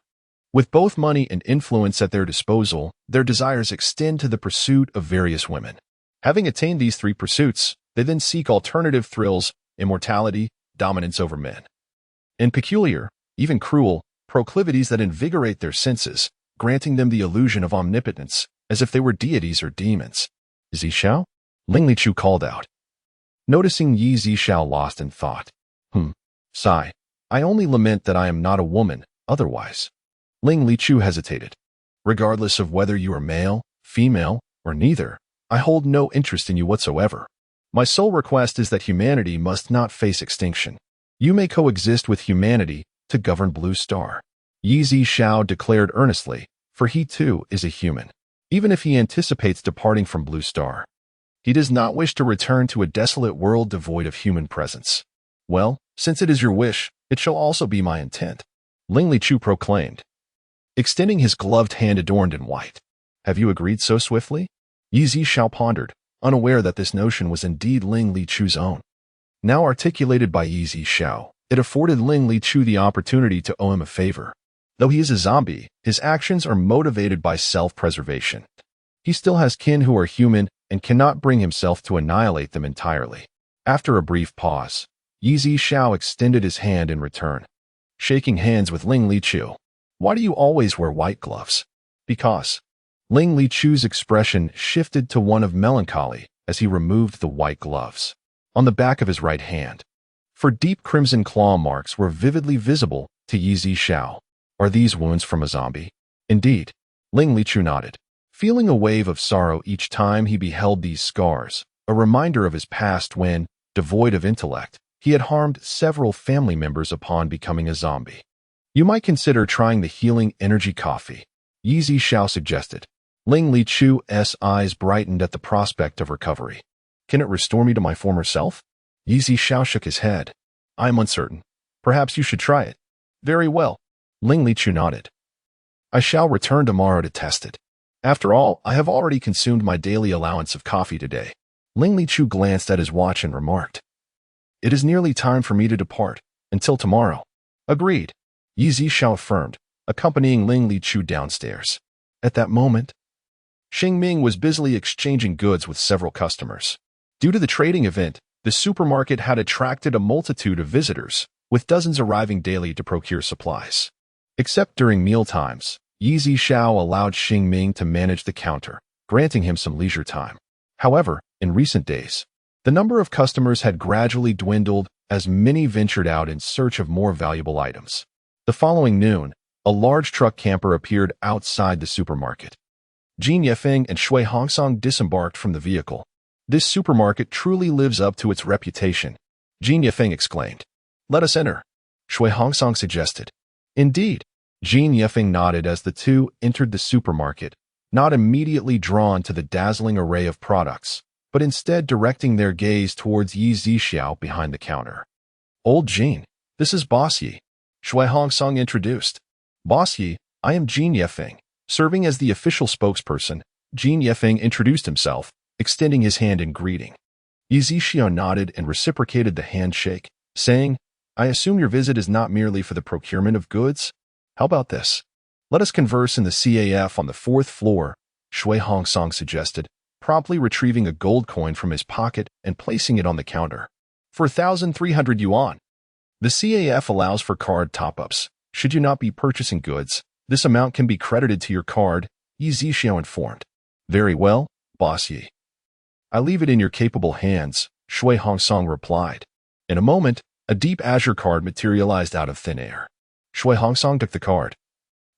With both money and influence at their disposal, their desires extend to the pursuit of various women. Having attained these three pursuits, they then seek alternative thrills, immortality, dominance over men, and peculiar, even cruel, proclivities that invigorate their senses, granting them the illusion of omnipotence, as if they were deities or demons. Zixu? Ling Lichu called out, noticing Yi Zixu lost in thought. Sigh. I only lament that I am not a woman, otherwise. Ling Lichu hesitated. Regardless of whether you are male, female, or neither, I hold no interest in you whatsoever. My sole request is that humanity must not face extinction. You may coexist with humanity to govern Blue Star. Yi Zixu declared earnestly, for he too is a human. Even if he anticipates departing from Blue Star, he does not wish to return to a desolate world devoid of human presence. Well, since it is your wish, it shall also be my intent, Ling Lichu proclaimed, extending his gloved hand adorned in white. Have you agreed so swiftly? Yi Zixu pondered, unaware that this notion was indeed Ling Lichu's own. Now articulated by Yi Zixu, it afforded Ling Lichu the opportunity to owe him a favor. Though he is a zombie, his actions are motivated by self-preservation. He still has kin who are human and cannot bring himself to annihilate them entirely. After a brief pause, Yi Zixu extended his hand in return, shaking hands with Ling Lichu. Why do you always wear white gloves? Because. Ling Lichu's expression shifted to one of melancholy as he removed the white gloves. On the back of his right hand, for deep crimson claw marks were vividly visible to Yi Zixu. Are these wounds from a zombie? Indeed. Ling Lichu nodded, feeling a wave of sorrow each time he beheld these scars, a reminder of his past when, devoid of intellect, he had harmed several family members upon becoming a zombie. You might consider trying the healing energy coffee, Yi Zixu suggested. Ling Lichu's eyes brightened at the prospect of recovery. Can it restore me to my former self? Yi Zixu shook his head. I am uncertain. Perhaps you should try it. Very well. Ling Lichu nodded. I shall return tomorrow to test it. After all, I have already consumed my daily allowance of coffee today. Ling Lichu glanced at his watch and remarked, it is nearly time for me to depart. Until tomorrow. Agreed. Yi Zixu affirmed, accompanying Ling Lichu downstairs. At that moment, Xing Ming was busily exchanging goods with several customers. Due to the trading event, the supermarket had attracted a multitude of visitors, with dozens arriving daily to procure supplies. Except during mealtimes, Yi Zixu allowed Xing Ming to manage the counter, granting him some leisure time. However, in recent days, the number of customers had gradually dwindled as many ventured out in search of more valuable items. The following noon, a large truck camper appeared outside the supermarket. Jin Yefeng and Shui Hongsong disembarked from the vehicle. This supermarket truly lives up to its reputation, Jin Yefeng exclaimed. Let us enter, Shui Hongsong suggested. Indeed, Jin Yefeng nodded as the two entered the supermarket, not immediately drawn to the dazzling array of products, but instead directing their gaze towards Yi Zixu behind the counter. Old Jin, this is Boss Yi, Shui Hongsong introduced. Boss Yi, I am Jin Yefeng. Serving as the official spokesperson, Jin Yefeng introduced himself, extending his hand in greeting. Yi Zixu nodded and reciprocated the handshake, saying, I assume your visit is not merely for the procurement of goods? How about this? Let us converse in the CAF on the 4th floor, Shui Hongsong suggested, promptly retrieving a gold coin from his pocket and placing it on the counter. For 1,300 yuan. The CAF allows for card top-ups. Should you not be purchasing goods, this amount can be credited to your card, Yi Zixu informed. Very well, Boss Yi. I leave it in your capable hands, Shui Hongsong replied. In a moment, a deep azure card materialized out of thin air. Shui Hongsong took the card.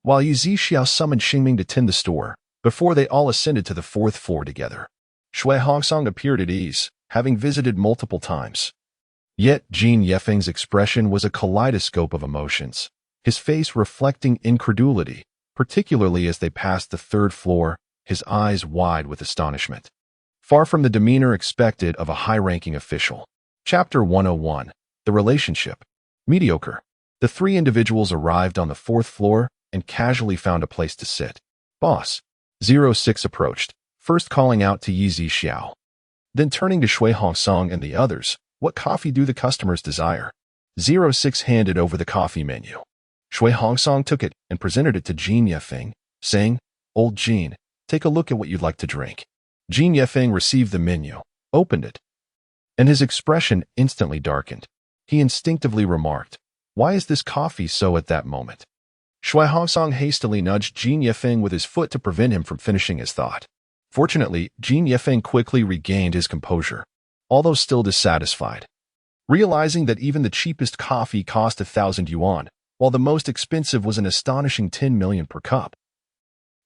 while Yu Zixiao summoned Xingming to tend the store, before they all ascended to the fourth floor together. Shui Hongsong appeared at ease, having visited multiple times. Yet Jin Yefeng's expression was a kaleidoscope of emotions, his face reflecting incredulity, particularly as they passed the third floor, his eyes wide with astonishment. Far from the demeanor expected of a high-ranking official. Chapter 101. The Relationship. Mediocre. The three individuals arrived on the fourth floor and casually found a place to sit. Boss. 06 approached, first calling out to Yi Zixiao. Then turning to Shui Hongsong and the others, what coffee do the customers desire? 06 handed over the coffee menu. Shui Hongsong took it and presented it to Jin Yefeng, saying, Old Jin, take a look at what you'd like to drink. Jin Yefeng received the menu, opened it, and his expression instantly darkened. He instinctively remarked, Why is this coffee so at that moment? Shui Hongsong hastily nudged Jin Yefeng with his foot to prevent him from finishing his thought. Fortunately, Jin Yefeng quickly regained his composure, although still dissatisfied. Realizing that even the cheapest coffee cost 1,000 yuan, while the most expensive was an astonishing 10 million per cup.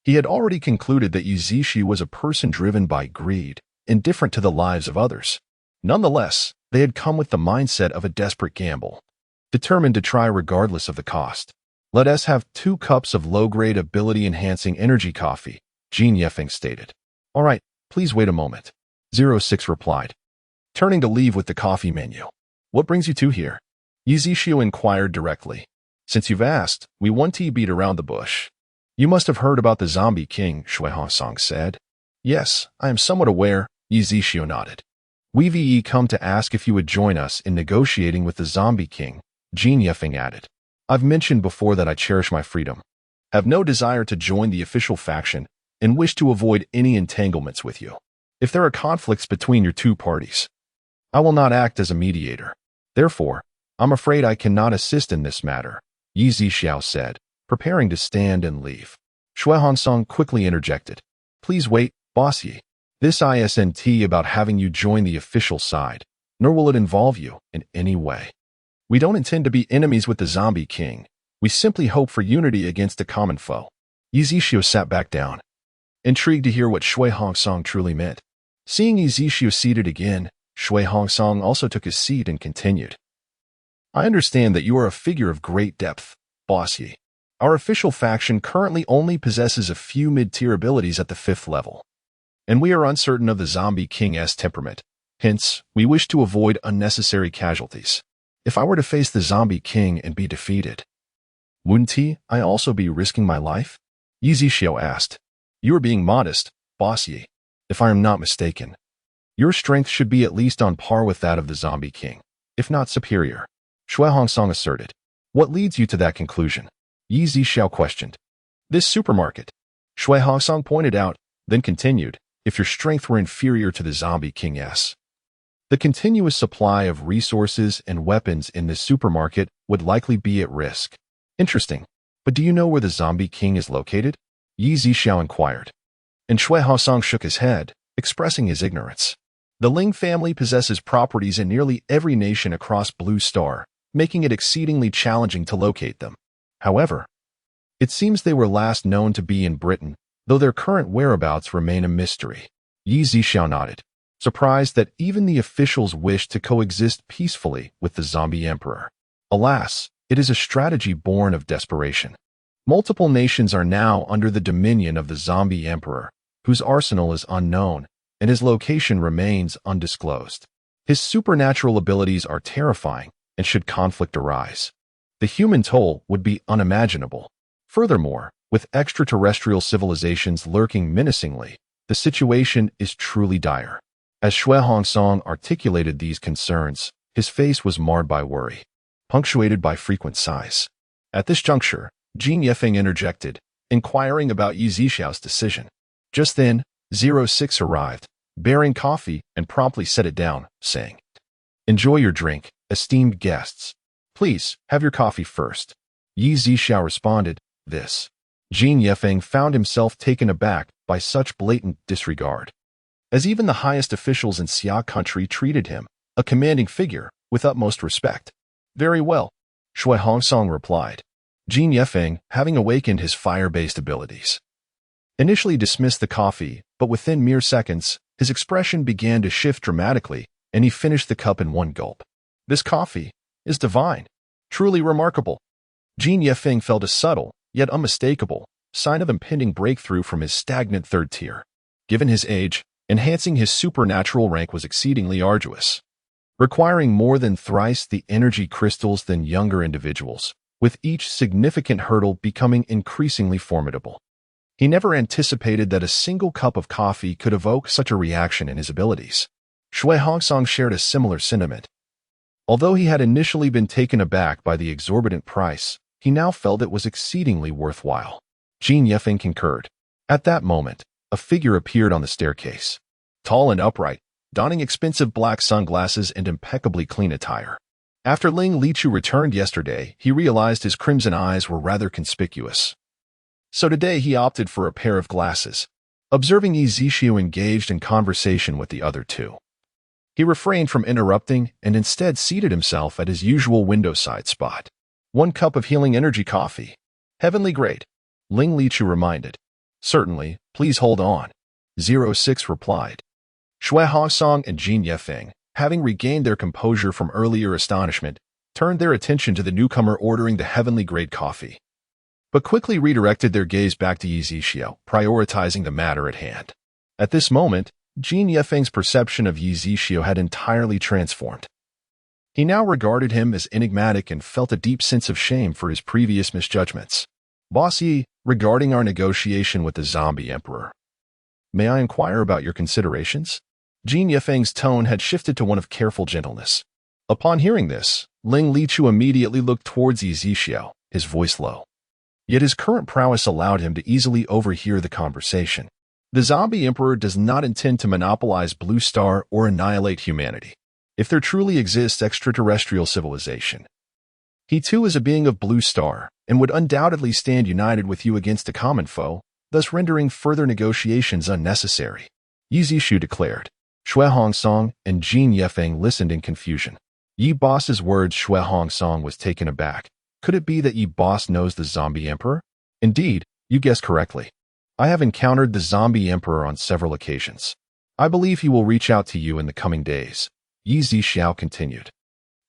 He had already concluded that Yu Zixiao was a person driven by greed, indifferent to the lives of others. Nonetheless, they had come with the mindset of a desperate gamble, determined to try regardless of the cost. Let us have 2 cups of low-grade ability-enhancing energy coffee, Jin Yefeng stated. All right, please wait a moment. 06 replied, turning to leave with the coffee menu. What brings you two here? Yu Zixiao inquired directly. Since you've asked, we want to beat around the bush. You must have heard about the Zombie King, Shui Hongsong said. Yes, I am somewhat aware, Yu Zixiao nodded. We've come to ask if you would join us in negotiating with the Zombie King, Jin Yefeng added. I've mentioned before that I cherish my freedom, have no desire to join the official faction, and wish to avoid any entanglements with you. If there are conflicts between your two parties, I will not act as a mediator. Therefore, I'm afraid I cannot assist in this matter, Yi Zixiao said, preparing to stand and leave. Shui Hongsong quickly interjected. Please wait, boss Yi. This isn't about having you join the official side, nor will it involve you in any way. We don't intend to be enemies with the Zombie King. We simply hope for unity against a common foe. Yi Zixiao sat back down, intrigued to hear what Shui Hongsong truly meant. Seeing Yi Zixiao seated again, Shui Hongsong also took his seat and continued. I understand that you are a figure of great depth, boss Yi. Our official faction currently only possesses a few mid-tier abilities at the 5th level, and we are uncertain of the Zombie King's temperament. Hence, we wish to avoid unnecessary casualties. If I were to face the Zombie King and be defeated, wouldn't I also be risking my life? Yi Zixiao asked. You are being modest, boss Yi. If I am not mistaken, your strength should be at least on par with that of the Zombie King, if not superior, Shui Hongsong asserted. What leads you to that conclusion? Yi Zixiao questioned. This supermarket, Shui Hongsong pointed out, then continued, if your strength were inferior to the Zombie King's. The continuous supply of resources and weapons in this supermarket would likely be at risk. Interesting, but do you know where the Zombie King is located? Yi Zixiao inquired. And Shui Hongsong shook his head, expressing his ignorance. The Ling family possesses properties in nearly every nation across Blue Star, making it exceedingly challenging to locate them. However, it seems they were last known to be in Britain, though their current whereabouts remain a mystery. Yi Zixiao nodded, surprised that even the officials wished to coexist peacefully with the zombie emperor. Alas, it is a strategy born of desperation. Multiple nations are now under the dominion of the zombie emperor, whose arsenal is unknown, and his location remains undisclosed. His supernatural abilities are terrifying, and should conflict arise, the human toll would be unimaginable. Furthermore, with extraterrestrial civilizations lurking menacingly, the situation is truly dire. As Shui Hongsong articulated these concerns, his face was marred by worry, punctuated by frequent sighs. At this juncture, Jin Yefeng interjected, inquiring about Yi Zixiao's decision. Just then, 06 arrived, bearing coffee, and promptly set it down, saying, Enjoy your drink, esteemed guests. Please, have your coffee first. Yi Zixiao responded, this. Jin Yefeng found himself taken aback by such blatant disregard, as even the highest officials in Xia country treated him, a commanding figure, with utmost respect. Very well, Shui Hongsong replied. Jin Yefeng, having awakened his fire-based abilities, initially dismissed the coffee, but within mere seconds, his expression began to shift dramatically, and he finished the cup in one gulp. This coffee is divine. Truly remarkable. Jin Yefeng felt a subtle, yet unmistakable, sign of impending breakthrough from his stagnant third tier. Given his age, enhancing his supernatural rank was exceedingly arduous, requiring more than thrice the energy crystals than younger individuals, with each significant hurdle becoming increasingly formidable. He never anticipated that a single cup of coffee could evoke such a reaction in his abilities. Shui Hongsong shared a similar sentiment. Although he had initially been taken aback by the exorbitant price, he now felt it was exceedingly worthwhile. Jin Yefeng concurred. At that moment, a figure appeared on the staircase. Tall and upright, donning expensive black sunglasses and impeccably clean attire. After Ling Lichu returned yesterday, he realized his crimson eyes were rather conspicuous. So today he opted for a pair of glasses. Observing Yi Zixu engaged in conversation with the other two, he refrained from interrupting and instead seated himself at his usual window-side spot. 1 cup of healing energy coffee. Heavenly grade. Ling Lichu reminded. Certainly, please hold on. 06 replied. Shui Hongsong and Jin Yefeng, having regained their composure from earlier astonishment, turned their attention to the newcomer ordering the heavenly grade coffee, but quickly redirected their gaze back to Yi Zixu, prioritizing the matter at hand. At this moment, Jin Yefeng's perception of Yi Zixu had entirely transformed. He now regarded him as enigmatic and felt a deep sense of shame for his previous misjudgments. Boss Yi, regarding our negotiation with the zombie emperor, may I inquire about your considerations? Jin Yefeng's tone had shifted to one of careful gentleness. Upon hearing this, Ling Lichu immediately looked towards Yi Zixu, his voice low. Yet his current prowess allowed him to easily overhear the conversation. The zombie emperor does not intend to monopolize Blue Star or annihilate humanity. If there truly exists extraterrestrial civilization, he too is a being of Blue Star and would undoubtedly stand united with you against a common foe, thus rendering further negotiations unnecessary. Yi Zixu declared. Shui Hongsong and Jin Yefeng listened in confusion. Yi Boss's words. Shui Hongsong was taken aback. Could it be that Yi Boss knows the zombie emperor? Indeed, you guessed correctly. I have encountered the zombie emperor on several occasions. I believe he will reach out to you in the coming days. Yi Zixu continued.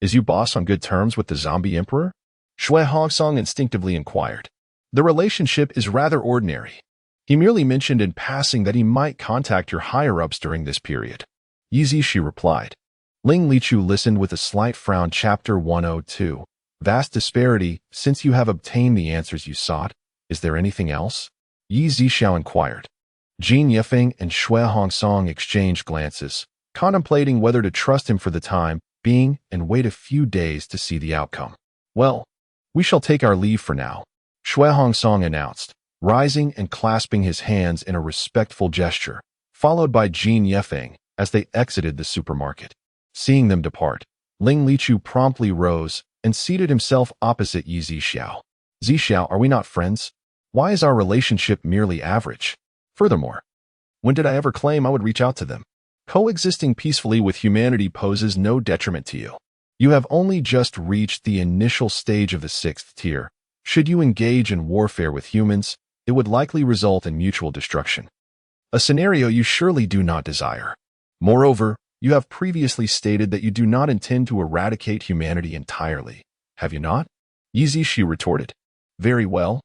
Is Yi Boss on good terms with the zombie emperor? Shui Hongsong instinctively inquired. The relationship is rather ordinary. He merely mentioned in passing that he might contact your higher-ups during this period. Yi Zixu replied. Ling Lichu listened with a slight frown. Chapter 102. Vast disparity. Since you have obtained the answers you sought, is there anything else? Yi Zixu inquired. Jin Yefeng and Shui Hongsong exchanged glances, contemplating whether to trust him for the time being and wait a few days to see the outcome. Well, we shall take our leave for now, Shui Hongsong announced, rising and clasping his hands in a respectful gesture, followed by Jin Yefeng as they exited the supermarket. Seeing them depart, Ling Lichu promptly rose and seated himself opposite Yi Zixu. Zixu, are we not friends? Why is our relationship merely average? Furthermore, when did I ever claim I would reach out to them? Coexisting peacefully with humanity poses no detriment to you. You have only just reached the initial stage of the 6th tier. Should you engage in warfare with humans, it would likely result in mutual destruction, a scenario you surely do not desire. Moreover, you have previously stated that you do not intend to eradicate humanity entirely, have you not? Yi Zixu retorted. Very well.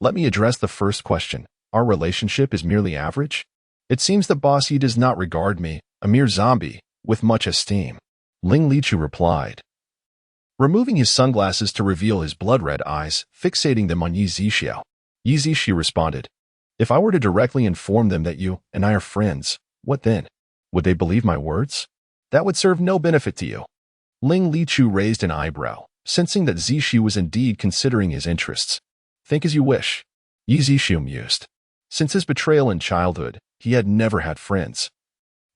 Let me address the first question. Our relationship is merely average? It seems that Boss Yi does not regard me, a mere zombie, with much esteem. Ling Lichu replied, removing his sunglasses to reveal his blood-red eyes, fixating them on Yi Zixu. Yi Zixu responded, if I were to directly inform them that you and I are friends, what then? Would they believe my words? That would serve no benefit to you. Ling Lichu raised an eyebrow, sensing that Zixu was indeed considering his interests. Think as you wish. Yi Zixu mused. Since his betrayal in childhood, he had never had friends,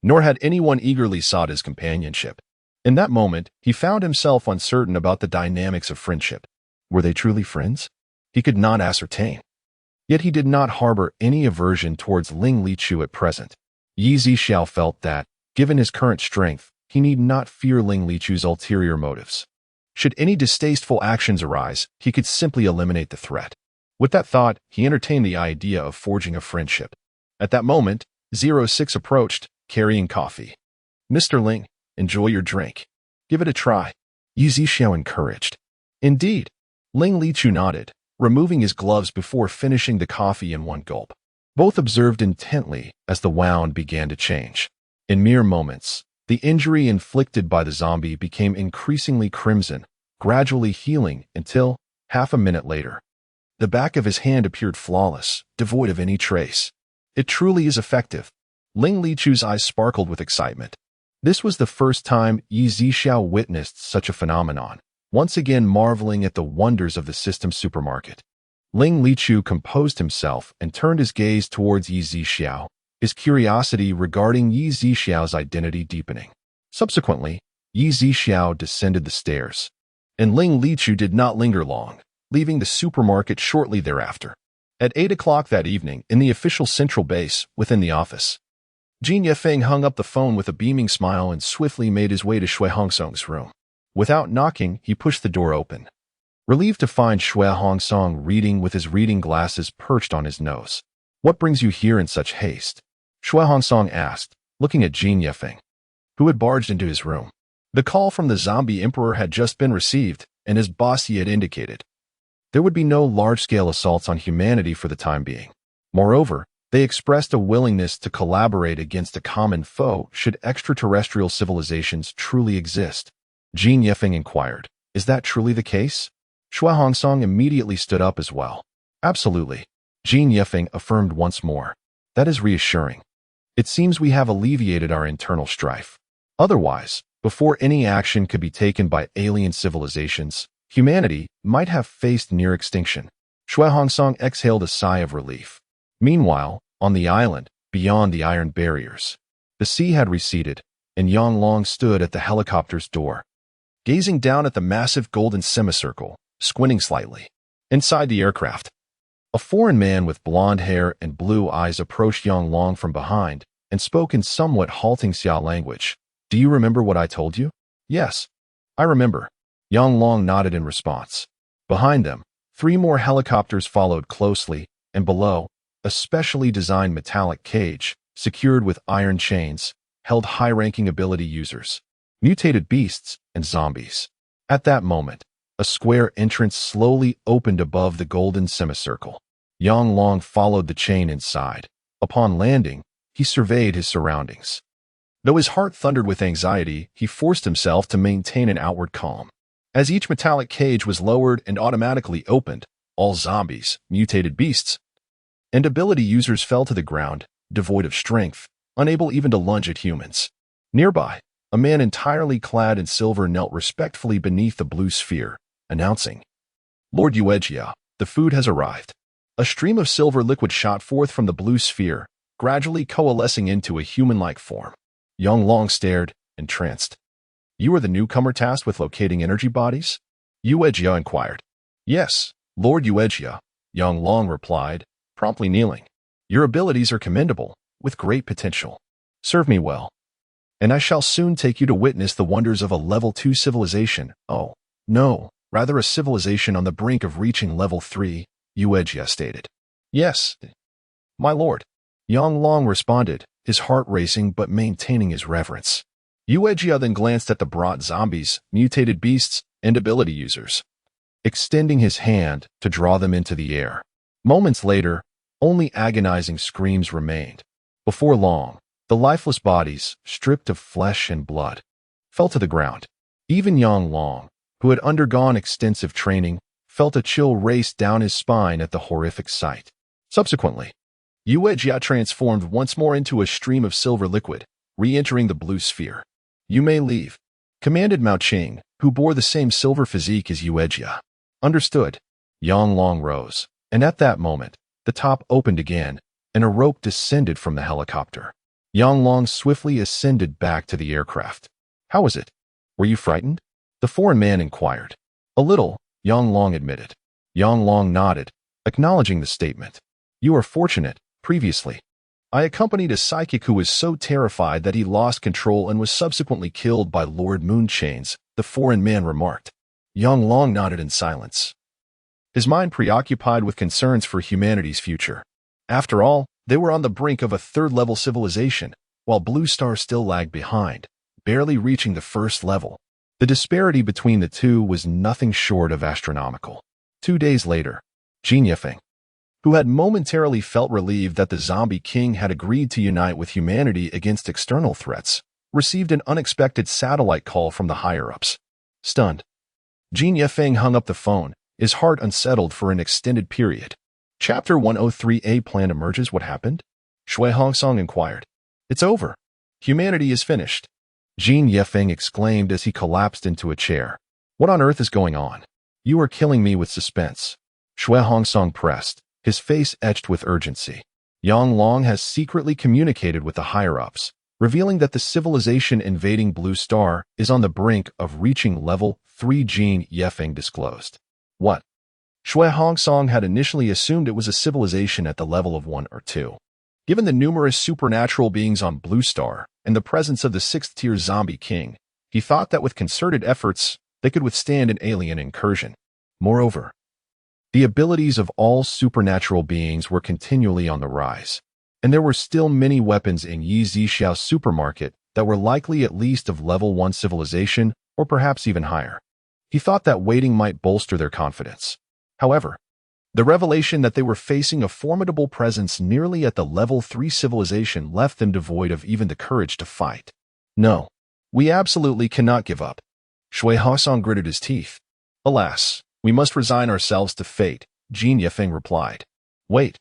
nor had anyone eagerly sought his companionship. In that moment, he found himself uncertain about the dynamics of friendship. Were they truly friends? He could not ascertain. Yet he did not harbor any aversion towards Ling Lichu at present. Yi Zixu felt that, given his current strength, he need not fear Ling Lichu's ulterior motives. Should any distasteful actions arise, he could simply eliminate the threat. With that thought, he entertained the idea of forging a friendship. At that moment, 06 approached, carrying coffee. "Mr. Ling, enjoy your drink. Give it a try," Yi Zixiao encouraged. "Indeed." Ling Lichu nodded, removing his gloves before finishing the coffee in one gulp. Both observed intently as the wound began to change. In mere moments, the injury inflicted by the zombie became increasingly crimson, gradually healing until, half a minute later, the back of his hand appeared flawless, devoid of any trace. "It truly is effective." Ling Lichu's eyes sparkled with excitement. This was the first time Yi Zixiao witnessed such a phenomenon, once again marveling at the wonders of the system supermarket. Ling Lichu composed himself and turned his gaze towards Yi Zixiao, his curiosity regarding Yi Zixiao's identity deepening. Subsequently, Yi Zixiao descended the stairs, and Ling Lichu did not linger long, leaving the supermarket shortly thereafter. At 8 o'clock that evening, in the official central base within the office, Jin Yefeng hung up the phone with a beaming smile and swiftly made his way to Shui Hongsong's room. Without knocking, he pushed the door open, relieved to find Shui Hongsong reading with his reading glasses perched on his nose. "What brings you here in such haste?" Shui Hongsong asked, looking at Jin Yefeng, who had barged into his room. The call from the zombie emperor had just been received, and as boss he had indicated, there would be no large-scale assaults on humanity for the time being. Moreover, they expressed a willingness to collaborate against a common foe should extraterrestrial civilizations truly exist. Jin Yefeng inquired, "Is that truly the case?" Shui Hongsong immediately stood up as well. "Absolutely," Jin Yefeng affirmed once more. "That is reassuring. It seems we have alleviated our internal strife. Otherwise, before any action could be taken by alien civilizations, humanity might have faced near extinction." Shui Hongsong exhaled a sigh of relief. Meanwhile, on the island, beyond the iron barriers, the sea had receded, and Yang Long stood at the helicopter's door, gazing down at the massive golden semicircle, squinting slightly. Inside the aircraft, a foreign man with blonde hair and blue eyes approached Yang Long from behind and spoke in somewhat halting Xia language. "Do you remember what I told you?" "Yes, I remember." Yang Long nodded in response. Behind them, 3 more helicopters followed closely, and below, a specially designed metallic cage, secured with iron chains, held high-ranking ability users, mutated beasts, and zombies. At that moment, a square entrance slowly opened above the golden semicircle. Yang Long followed the chain inside. Upon landing, he surveyed his surroundings. Though his heart thundered with anxiety, he forced himself to maintain an outward calm. As each metallic cage was lowered and automatically opened, all zombies, mutated beasts, and ability users fell to the ground, devoid of strength, unable even to lunge at humans. Nearby, a man entirely clad in silver knelt respectfully beneath the blue sphere, announcing, "Lord Yuejia, the food has arrived." A stream of silver liquid shot forth from the blue sphere, gradually coalescing into a human-like form. Yang Long stared, entranced. "You are the newcomer tasked with locating energy bodies?" Yuejia inquired. "Yes, Lord Yuejia," Yang Long replied, promptly kneeling. "Your abilities are commendable, with great potential. Serve me well, and I shall soon take you to witness the wonders of a level 2 civilization. Oh, no, rather a civilization on the brink of reaching level 3, Yuejia stated. "Yes, my lord," Yang Long responded, his heart racing but maintaining his reverence. Yuejia then glanced at the brought zombies, mutated beasts, and ability users, extending his hand to draw them into the air. Moments later, only agonizing screams remained. Before long, the lifeless bodies, stripped of flesh and blood, fell to the ground. Even Yang Long, who had undergone extensive training, felt a chill race down his spine at the horrific sight. Subsequently, Yuejia transformed once more into a stream of silver liquid, re-entering the blue sphere. "You may leave," commanded Mao Qing, who bore the same silver physique as Yuejia. "Understood." Yang Long rose, and at that moment, the top opened again, and a rope descended from the helicopter. Yang Long swiftly ascended back to the aircraft. "How was it? Were you frightened?" the foreign man inquired. "A little," Yang Long admitted. Yang Long nodded, acknowledging the statement. "You are fortunate. Previously, I accompanied a psychic who was so terrified that he lost control and was subsequently killed by Lord Moonchains," the foreign man remarked. Yang Long nodded in silence, his mind preoccupied with concerns for humanity's future. After all, they were on the brink of a third-level civilization, while Blue Star still lagged behind, barely reaching the first level. The disparity between the two was nothing short of astronomical. 2 days later, Jin Yefeng, who had momentarily felt relieved that the Zombie King had agreed to unite with humanity against external threats, received an unexpected satellite call from the higher-ups. Stunned, Jin Yefeng hung up the phone, his heart unsettled for an extended period. Chapter 103A Plan emerges. What happened? Shui Hongsong inquired. It's over. Humanity is finished. Jin Yefeng exclaimed as he collapsed into a chair. What on earth is going on? You are killing me with suspense. Shui Hongsong pressed, his face etched with urgency. Yang Long has secretly communicated with the higher-ups, revealing that the civilization invading Blue Star is on the brink of reaching level 3. Jin Yefeng disclosed. What? Shui Hongsong had initially assumed it was a civilization at the level of 1 or 2. Given the numerous supernatural beings on Blue Star and the presence of the 6th-tier Zombie King, he thought that with concerted efforts, they could withstand an alien incursion. Moreover, the abilities of all supernatural beings were continually on the rise, and there were still many weapons in Yi Zhixiao's supermarket that were likely at least of level 1 civilization or perhaps even higher. He thought that waiting might bolster their confidence. However, the revelation that they were facing a formidable presence nearly at the level 3 civilization left them devoid of even the courage to fight. No, we absolutely cannot give up. Shui Hongsong gritted his teeth. Alas, we must resign ourselves to fate, Jin Yefeng replied. Wait.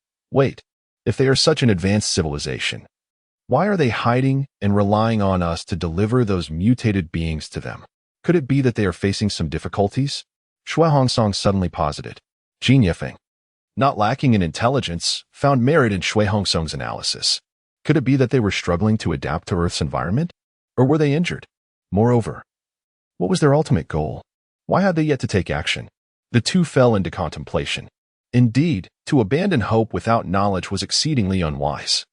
If they are such an advanced civilization, why are they hiding and relying on us to deliver those mutated beings to them? Could it be that they are facing some difficulties? Shui Hongsong suddenly posited. Jin Yefeng, not lacking in intelligence, found merit in Shui Hongsong's analysis. Could it be that they were struggling to adapt to Earth's environment? Or were they injured? Moreover, what was their ultimate goal? Why had they yet to take action? The two fell into contemplation. Indeed, to abandon hope without knowledge was exceedingly unwise.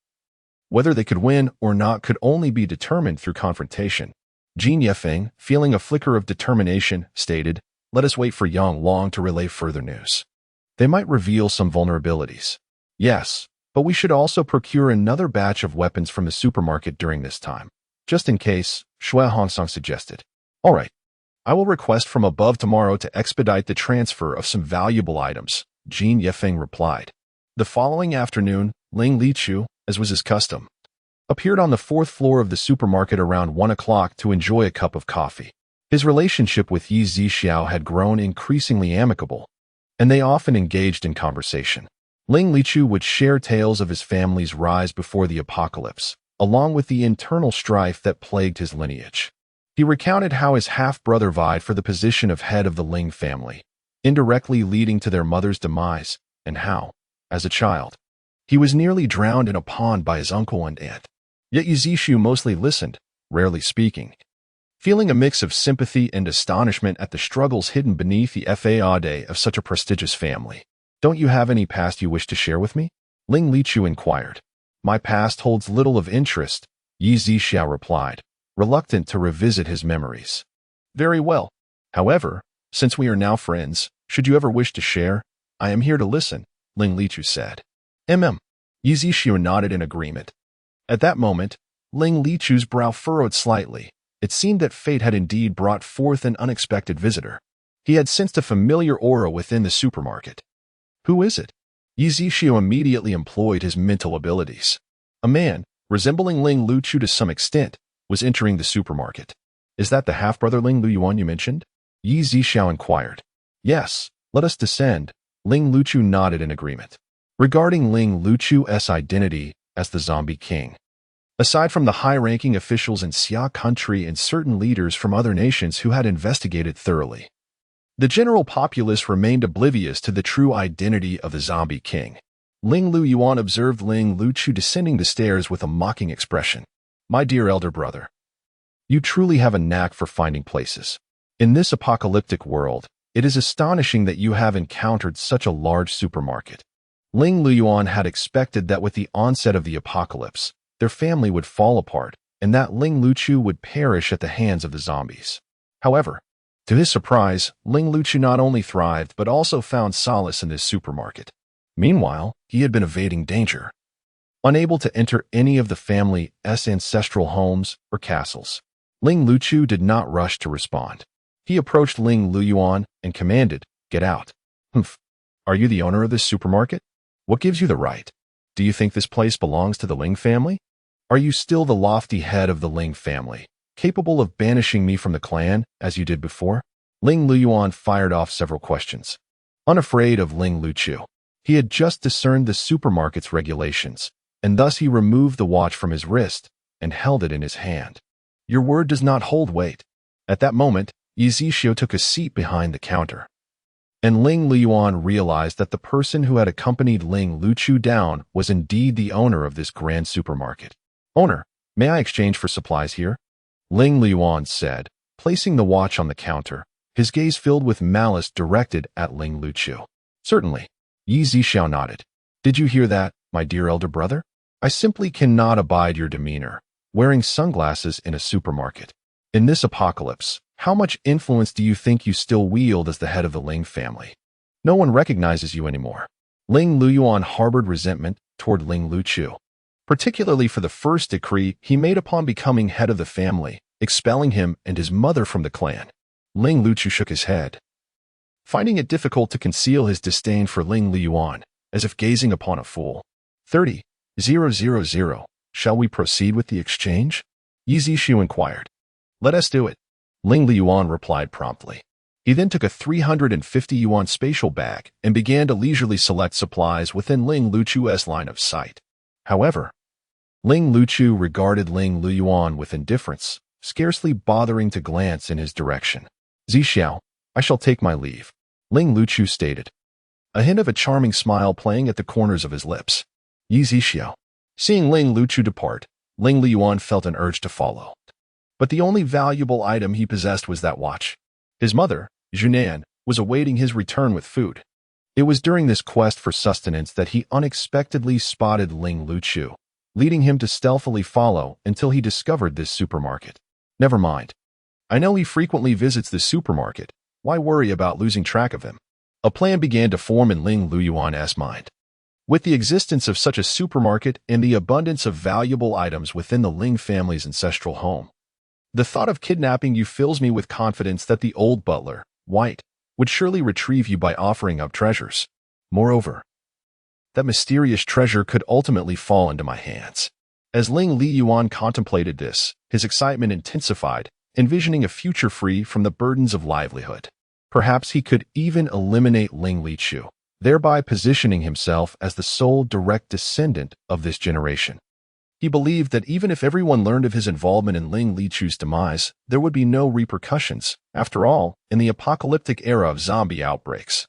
Whether they could win or not could only be determined through confrontation. Jin Yefeng, feeling a flicker of determination, stated, Let us wait for Yang Long to relay further news. They might reveal some vulnerabilities. Yes, but we should also procure another batch of weapons from the supermarket during this time. Just in case, Shui Hongsong suggested. All right, I will request from above tomorrow to expedite the transfer of some valuable items, Jin Yefeng replied. The following afternoon, Ling Lichu, as was his custom, appeared on the 4th floor of the supermarket around 1 o'clock to enjoy a cup of coffee. His relationship with Yi Zhixiao had grown increasingly amicable, and they often engaged in conversation. Ling Lichu would share tales of his family's rise before the apocalypse, along with the internal strife that plagued his lineage. He recounted how his half-brother vied for the position of head of the Ling family, indirectly leading to their mother's demise, and how, as a child, he was nearly drowned in a pond by his uncle and aunt. Yet Yi Zhixiao mostly listened, rarely speaking, feeling a mix of sympathy and astonishment at the struggles hidden beneath the facade of such a prestigious family. Don't you have any past you wish to share with me? Ling Lichu inquired. My past holds little of interest, Yi Zhixiao replied, reluctant to revisit his memories. Very well. However, since we are now friends, should you ever wish to share, I am here to listen, Ling Lichu said. Yi Zhixiao nodded in agreement. At that moment, Ling Lichu's brow furrowed slightly. It seemed that fate had indeed brought forth an unexpected visitor. He had sensed a familiar aura within the supermarket. Who is it? Yi Zhixiao immediately employed his mental abilities. A man, resembling Ling Lichu to some extent, was entering the supermarket. Is that the half-brother Ling Luyuan you mentioned? Yi Zhixiao inquired. Yes, let us descend. Ling Lichu nodded in agreement. Regarding Ling Lichu's identity as the Zombie King, aside from the high-ranking officials in Xia country and certain leaders from other nations who had investigated thoroughly, the general populace remained oblivious to the true identity of the Zombie King. Ling Luyuan observed Ling Lichu descending the stairs with a mocking expression. My dear elder brother, you truly have a knack for finding places. In this apocalyptic world, it is astonishing that you have encountered such a large supermarket. Ling Luyuan had expected that with the onset of the apocalypse, their family would fall apart, and that Ling Lichu would perish at the hands of the zombies. However, To his surprise, Ling Luchu not only thrived but also found solace in this supermarket. Meanwhile, he had been evading danger, unable to enter any of the family's ancestral homes or castles. Ling Luchu did not rush to respond. He approached Ling Luyuan and commanded, "Get out." "Humph. Are you the owner of this supermarket? What gives you the right? Do you think this place belongs to the Ling family? Are you still the lofty head of the Ling family, capable of banishing me from the clan, as you did before?" Ling Luyuan fired off several questions. Unafraid of Ling Luchu, he had just discerned the supermarket's regulations, and thus he removed the watch from his wrist and held it in his hand. "Your word does not hold weight." At that moment, Yi Zixio took a seat behind the counter, and Ling Luyuan realized that the person who had accompanied Ling Luchu down was indeed the owner of this grand supermarket. "Owner, may I exchange for supplies here?" Ling Luyuan said, placing the watch on the counter, his gaze filled with malice directed at Ling Luchu. "Certainly." Yi Zixio nodded. "Did you hear that, my dear elder brother? I simply cannot abide your demeanor, wearing sunglasses in a supermarket. In this apocalypse, how much influence do you think you still wield as the head of the Ling family? No one recognizes you anymore." Ling Luyuan harbored resentment toward Ling Luchu, particularly for the first decree he made upon becoming head of the family, expelling him and his mother from the clan. Ling Luchu shook his head, finding it difficult to conceal his disdain for Ling Luyuan, as if gazing upon a fool. 30,000. Shall we proceed with the exchange? Yi Zixio inquired. "Let us do it," Ling Luyuan replied promptly. He then took a 350 yuan spatial bag and began to leisurely select supplies within Ling Luchu's line of sight. However, Ling Luchu regarded Ling Luyuan with indifference, scarcely bothering to glance in his direction. "Zixio, I shall take my leave," Ling Luchu stated, a hint of a charming smile playing at the corners of his lips. Yi Zixio. Seeing Ling Luchu depart, Ling Luyuan felt an urge to follow. But the only valuable item he possessed was that watch. His mother, Junan, was awaiting his return with food. It was during this quest for sustenance that he unexpectedly spotted Ling Luchu, leading him to stealthily follow until he discovered this supermarket. Never mind. I know he frequently visits this supermarket. Why worry about losing track of him? A plan began to form in Ling Luyuan's mind. With the existence of such a supermarket and the abundance of valuable items within the Ling family's ancestral home, the thought of kidnapping you fills me with confidence that the old butler, White, would surely retrieve you by offering up treasures. Moreover, that mysterious treasure could ultimately fall into my hands. As Ling Luyuan contemplated this, his excitement intensified, envisioning a future free from the burdens of livelihood. Perhaps he could even eliminate Ling Luchu, thereby positioning himself as the sole direct descendant of this generation. He believed that even if everyone learned of his involvement in Ling Luchu's demise, there would be no repercussions. After all, in the apocalyptic era of zombie outbreaks,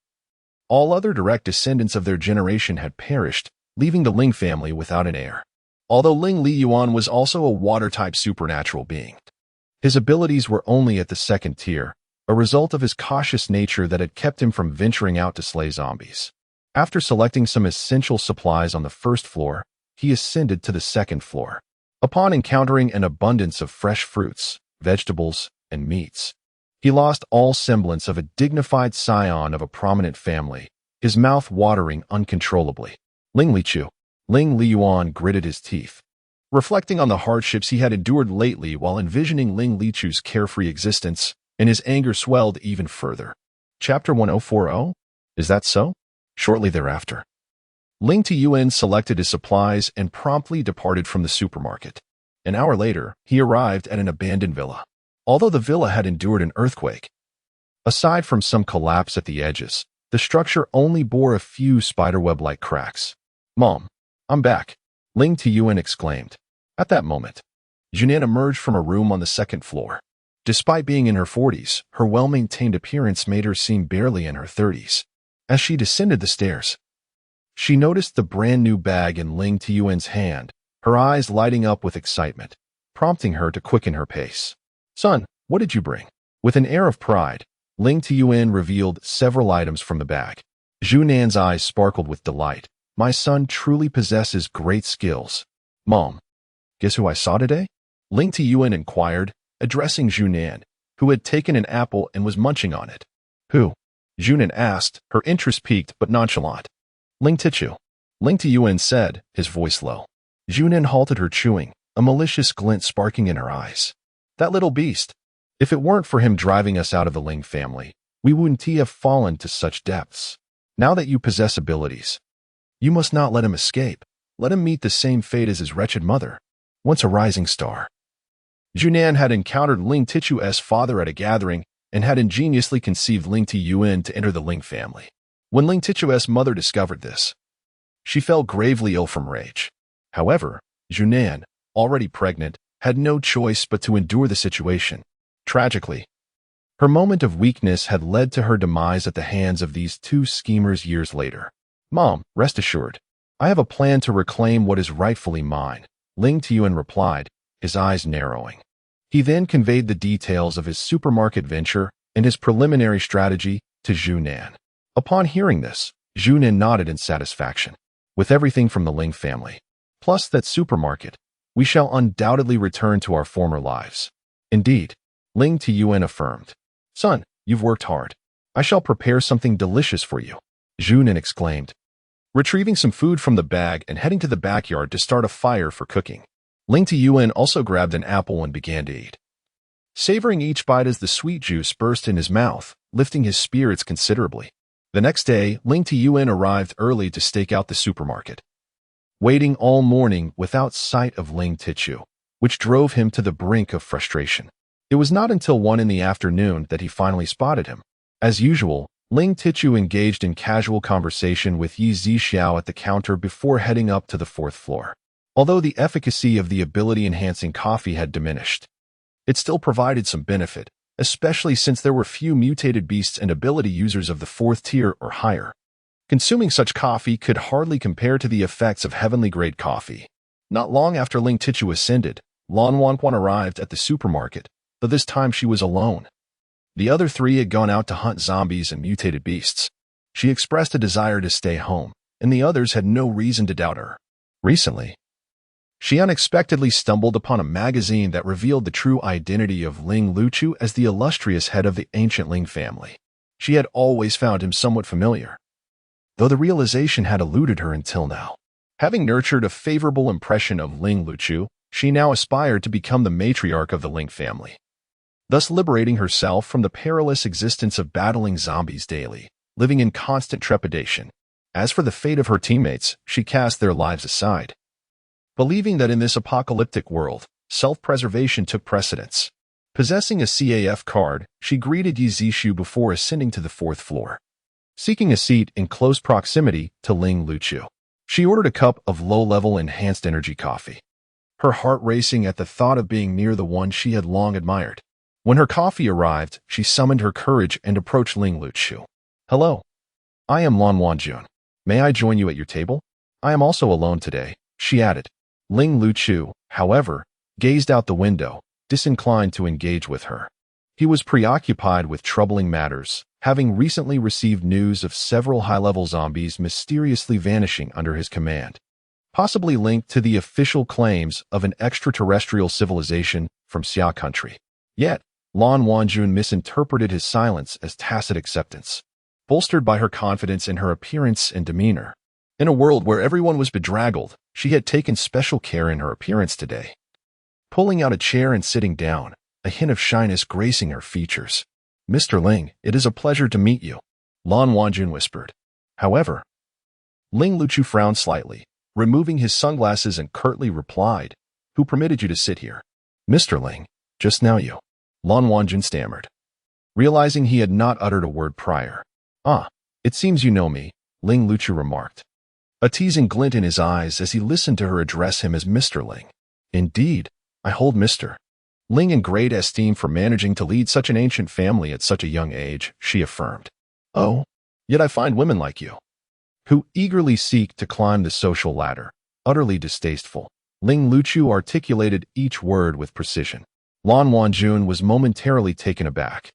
all other direct descendants of their generation had perished, leaving the Ling family without an heir. Although Ling Luyuan was also a water-type supernatural being, his abilities were only at the second tier, a result of his cautious nature that had kept him from venturing out to slay zombies. After selecting some essential supplies on the first floor, he ascended to the second floor. Upon encountering an abundance of fresh fruits, vegetables, and meats, he lost all semblance of a dignified scion of a prominent family, his mouth watering uncontrollably. Ling Luyuan gritted his teeth, reflecting on the hardships he had endured lately while envisioning Ling Luchu's carefree existence, and his anger swelled even further. Chapter 1040? Is that so? Shortly thereafter, Ling Luyuan selected his supplies and promptly departed from the supermarket. An hour later, he arrived at an abandoned villa. Although the villa had endured an earthquake, aside from some collapse at the edges, the structure only bore a few spiderweb-like cracks. "Mom, I'm back," Ling Luyuan exclaimed. At that moment, Junan emerged from a room on the second floor. Despite being in her 40s, her well-maintained appearance made her seem barely in her 30s. As she descended the stairs, she noticed the brand-new bag in Ling Luyuan's hand, her eyes lighting up with excitement, prompting her to quicken her pace. "Son, what did you bring?" With an air of pride, Ling Luyuan revealed several items from the bag. Junan's eyes sparkled with delight. "My son truly possesses great skills." "Mom, guess who I saw today?" Ling Luyuan inquired, addressing Junan, who had taken an apple and was munching on it. Who? Junin asked, her interest piqued but nonchalant. Ling Tichu. Ling Tiyuan said, his voice low. Junin halted her chewing, a malicious glint sparking in her eyes. That little beast. If it weren't for him driving us out of the Ling family, we wouldn't have fallen to such depths. Now that you possess abilities, you must not let him escape. Let him meet the same fate as his wretched mother, once a rising star. Junan had encountered Ling Tichu's father at a gathering and had ingeniously conceived Ling Tiyuan to enter the Ling family. When Ling Tichu's mother discovered this, she fell gravely ill from rage. However, Junan, already pregnant, had no choice but to endure the situation. Tragically, her moment of weakness had led to her demise at the hands of these two schemers years later. Mom, rest assured, I have a plan to reclaim what is rightfully mine, Ling Tiyuan replied, his eyes narrowing. He then conveyed the details of his supermarket venture and his preliminary strategy to Junan. Upon hearing this, Junan nodded in satisfaction. With everything from the Ling family, plus that supermarket, we shall undoubtedly return to our former lives. Indeed, Ling Tiyuan affirmed. Son, you've worked hard. I shall prepare something delicious for you, Junan exclaimed, retrieving some food from the bag and heading to the backyard to start a fire for cooking. Ling Tiyuan also grabbed an apple and began to eat, savoring each bite as the sweet juice burst in his mouth, lifting his spirits considerably. The next day, Ling Tiyuan arrived early to stake out the supermarket, waiting all morning without sight of Ling Tichu, which drove him to the brink of frustration. It was not until 1 in the afternoon that he finally spotted him. As usual, Ling Tichu engaged in casual conversation with Yi Zixiao at the counter before heading up to the 4th floor. Although the efficacy of the ability-enhancing coffee had diminished, it still provided some benefit, especially since there were few mutated beasts and ability users of the 4th tier or higher. Consuming such coffee could hardly compare to the effects of heavenly-grade coffee. Not long after Ling Tichu ascended, Lan Wanquan arrived at the supermarket, though this time she was alone. The other 3 had gone out to hunt zombies and mutated beasts. She expressed a desire to stay home, and the others had no reason to doubt her. Recently, she unexpectedly stumbled upon a magazine that revealed the true identity of Ling Luchu as the illustrious head of the ancient Ling family. She had always found him somewhat familiar, though the realization had eluded her until now. Having nurtured a favorable impression of Ling Luchu, she now aspired to become the matriarch of the Ling family, thus liberating herself from the perilous existence of battling zombies daily, living in constant trepidation. As for the fate of her teammates, she cast their lives aside, believing that in this apocalyptic world, self-preservation took precedence. Possessing a CAF card, she greeted Yi Zixu before ascending to the 4th floor, seeking a seat in close proximity to Ling Luchu. She ordered a cup of low-level enhanced energy coffee, her heart racing at the thought of being near the one she had long admired. When her coffee arrived, she summoned her courage and approached Ling Luchu. Hello. I am Lan Wanjun. May I join you at your table? I am also alone today, she added. Ling Luchu, however, gazed out the window, disinclined to engage with her. He was preoccupied with troubling matters, having recently received news of several high-level zombies mysteriously vanishing under his command, possibly linked to the official claims of an extraterrestrial civilization from Xia country. Yet, Lan Wanjun misinterpreted his silence as tacit acceptance, bolstered by her confidence in her appearance and demeanor. In a world where everyone was bedraggled, she had taken special care in her appearance today, pulling out a chair and sitting down, a hint of shyness gracing her features. Mr. Ling, it is a pleasure to meet you, Lan Wanjun whispered. However, Ling Luchu frowned slightly, removing his sunglasses and curtly replied, Who permitted you to sit here? Mr. Ling, just now you, Lan Wanjun stammered, realizing he had not uttered a word prior. Ah, it seems you know me, Ling Luchu remarked, a teasing glint in his eyes as he listened to her address him as Mr. Ling. Indeed, I hold Mr. Ling in great esteem for managing to lead such an ancient family at such a young age, she affirmed. Oh, yet I find women like you, who eagerly seek to climb the social ladder, utterly distasteful. Ling Luchu articulated each word with precision. Lan Wanjun was momentarily taken aback,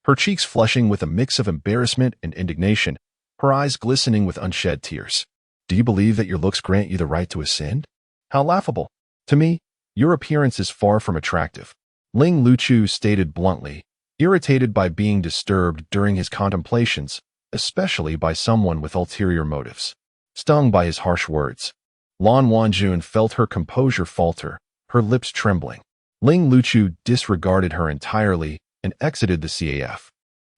her cheeks flushing with a mix of embarrassment and indignation, her eyes glistening with unshed tears. Do you believe that your looks grant you the right to ascend? How laughable. To me, your appearance is far from attractive, Ling Luchu stated bluntly, irritated by being disturbed during his contemplations, especially by someone with ulterior motives. Stung by his harsh words, Lan Wanjun felt her composure falter, her lips trembling. Ling Luchu disregarded her entirely and exited the CAF,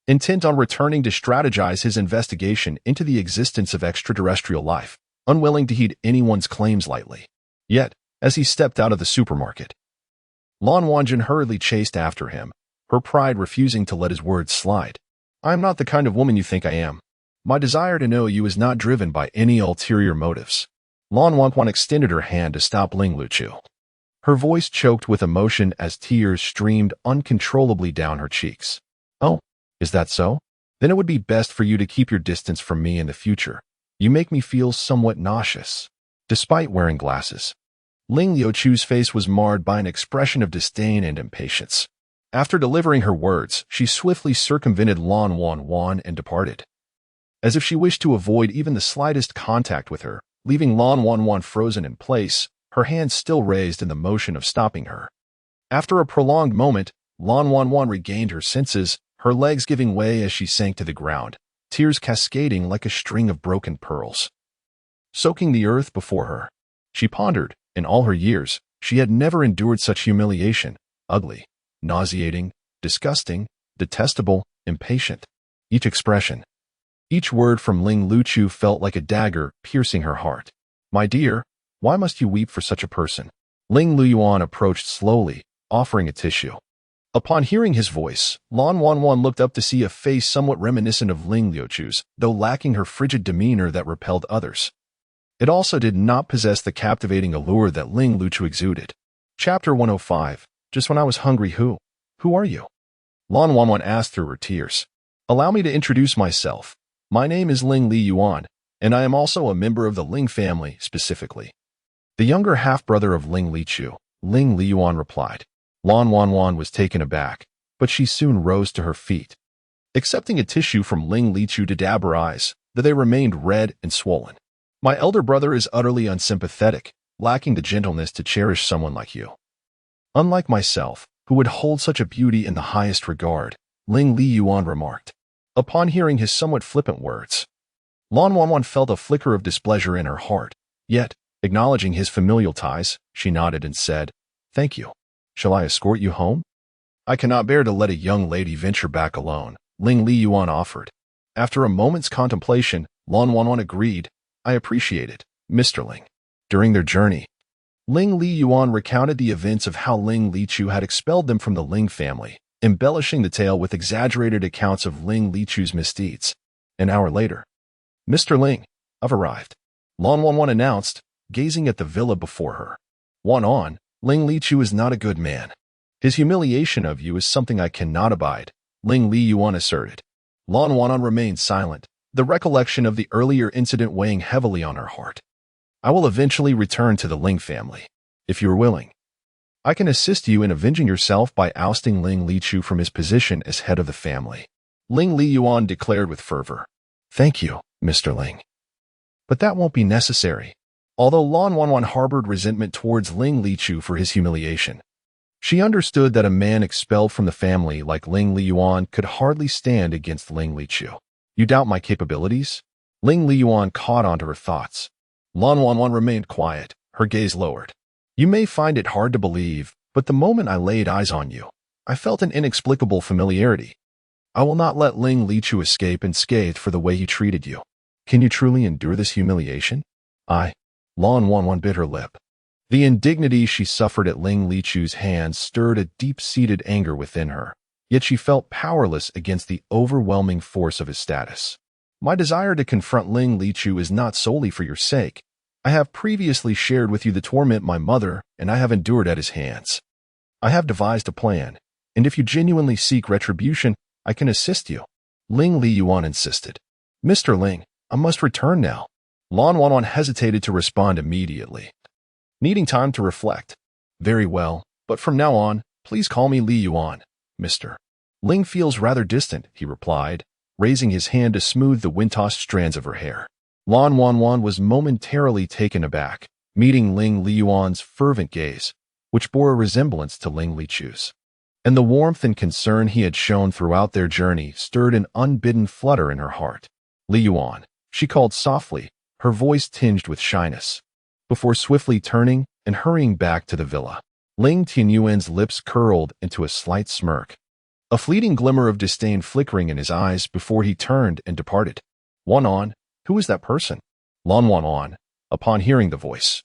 intent on returning to strategize his investigation into the existence of extraterrestrial life, unwilling to heed anyone's claims lightly. Yet, as he stepped out of the supermarket, Lan Wanjun hurriedly chased after him, her pride refusing to let his words slide. I am not the kind of woman you think I am. My desire to know you is not driven by any ulterior motives. Lan Wanwan extended her hand to stop Ling Luchu. Her voice choked with emotion as tears streamed uncontrollably down her cheeks. Oh, is that so? Then it would be best for you to keep your distance from me in the future. You make me feel somewhat nauseous. Despite wearing glasses, Ling Luchu's face was marred by an expression of disdain and impatience. After delivering her words, she swiftly circumvented Lan Wanwan and departed, as if she wished to avoid even the slightest contact with her, leaving Lan Wanwan frozen in place, her hands still raised in the motion of stopping her. After a prolonged moment, Lan Wanwan regained her senses, her legs giving way as she sank to the ground, tears cascading like a string of broken pearls, soaking the earth before her. She pondered, in all her years, she had never endured such humiliation, ugly, nauseating, disgusting, detestable, impatient. Each expression, each word from Ling Luchu felt like a dagger piercing her heart. My dear, why must you weep for such a person? Ling Luyuan approached slowly, offering a tissue. Upon hearing his voice, Lan Wanwan looked up to see a face somewhat reminiscent of Ling Luchu's, though lacking her frigid demeanor that repelled others. It also did not possess the captivating allure that Ling Luchu exuded. Chapter 105. Just when I was hungry, who are you? Lan Wanwan asked through her tears. Allow me to introduce myself. My name is Ling Li Yuan, and I am also a member of the Ling family, specifically the younger half-brother of Ling Lichu, Ling Li Yuan replied. Lan Wanwan was taken aback, but she soon rose to her feet. Accepting a tissue from Ling Lichu to dab her eyes, that they remained red and swollen. My elder brother is utterly unsympathetic, lacking the gentleness to cherish someone like you. Unlike myself, who would hold such a beauty in the highest regard, Ling Li Yuan remarked. Upon hearing his somewhat flippant words, Lan Wanwan felt a flicker of displeasure in her heart, yet, acknowledging his familial ties, she nodded and said, Thank you. Shall I escort you home? I cannot bear to let a young lady venture back alone, Ling Li Yuan offered. After a moment's contemplation, Lan Wanwan agreed. I appreciate it, Mr. Ling. During their journey, Ling Li Yuan recounted the events of how Ling Lichu had expelled them from the Ling family, embellishing the tale with exaggerated accounts of Ling Lichu's misdeeds. An hour later, Mr. Ling, I've arrived, Lan Wanwan announced, gazing at the villa before her. Wan, Ling Lichu is not a good man. His humiliation of you is something I cannot abide, Ling Li Yuan asserted. Lan Wanwan remained silent, the recollection of the earlier incident weighing heavily on her heart. I will eventually return to the Ling family, if you are willing. I can assist you in avenging yourself by ousting Ling Lichu from his position as head of the family, Ling Li Yuan declared with fervor. Thank you, Mr. Ling. But that won't be necessary. Although Lan Wanwan harbored resentment towards Ling Lichu for his humiliation, she understood that a man expelled from the family like Ling Li Yuan could hardly stand against Ling Lichu. You doubt my capabilities? Ling Li Yuan caught onto her thoughts. Lan Wanwan remained quiet, her gaze lowered. You may find it hard to believe, but the moment I laid eyes on you, I felt an inexplicable familiarity. I will not let Ling Lichu escape unscathed for the way he treated you. Can you truly endure this humiliation? Lan Wanwan bit her lip. The indignity she suffered at Ling Lichu's hands stirred a deep-seated anger within her, yet she felt powerless against the overwhelming force of his status. My desire to confront Ling Lichu is not solely for your sake. I have previously shared with you the torment my mother and I have endured at his hands. I have devised a plan, and if you genuinely seek retribution, I can assist you, Ling Li Yuan insisted. Mr. Ling, I must return now. Lan Wanwan hesitated to respond immediately, needing time to reflect. Very well, but from now on, please call me Li Yuan, Mr. Ling feels rather distant, he replied, raising his hand to smooth the wind-tossed strands of her hair. Lan Wanwan was momentarily taken aback, meeting Ling Li Yuan's fervent gaze, which bore a resemblance to Ling Lichu's. and the warmth and concern he had shown throughout their journey stirred an unbidden flutter in her heart. "Li Yuan," she called softly, her voice tinged with shyness, before swiftly turning and hurrying back to the villa. Ling Tianyuan's lips curled into a slight smirk, a fleeting glimmer of disdain flickering in his eyes before he turned and departed. "Wan, who is that person?" Lan Wan, upon hearing the voice,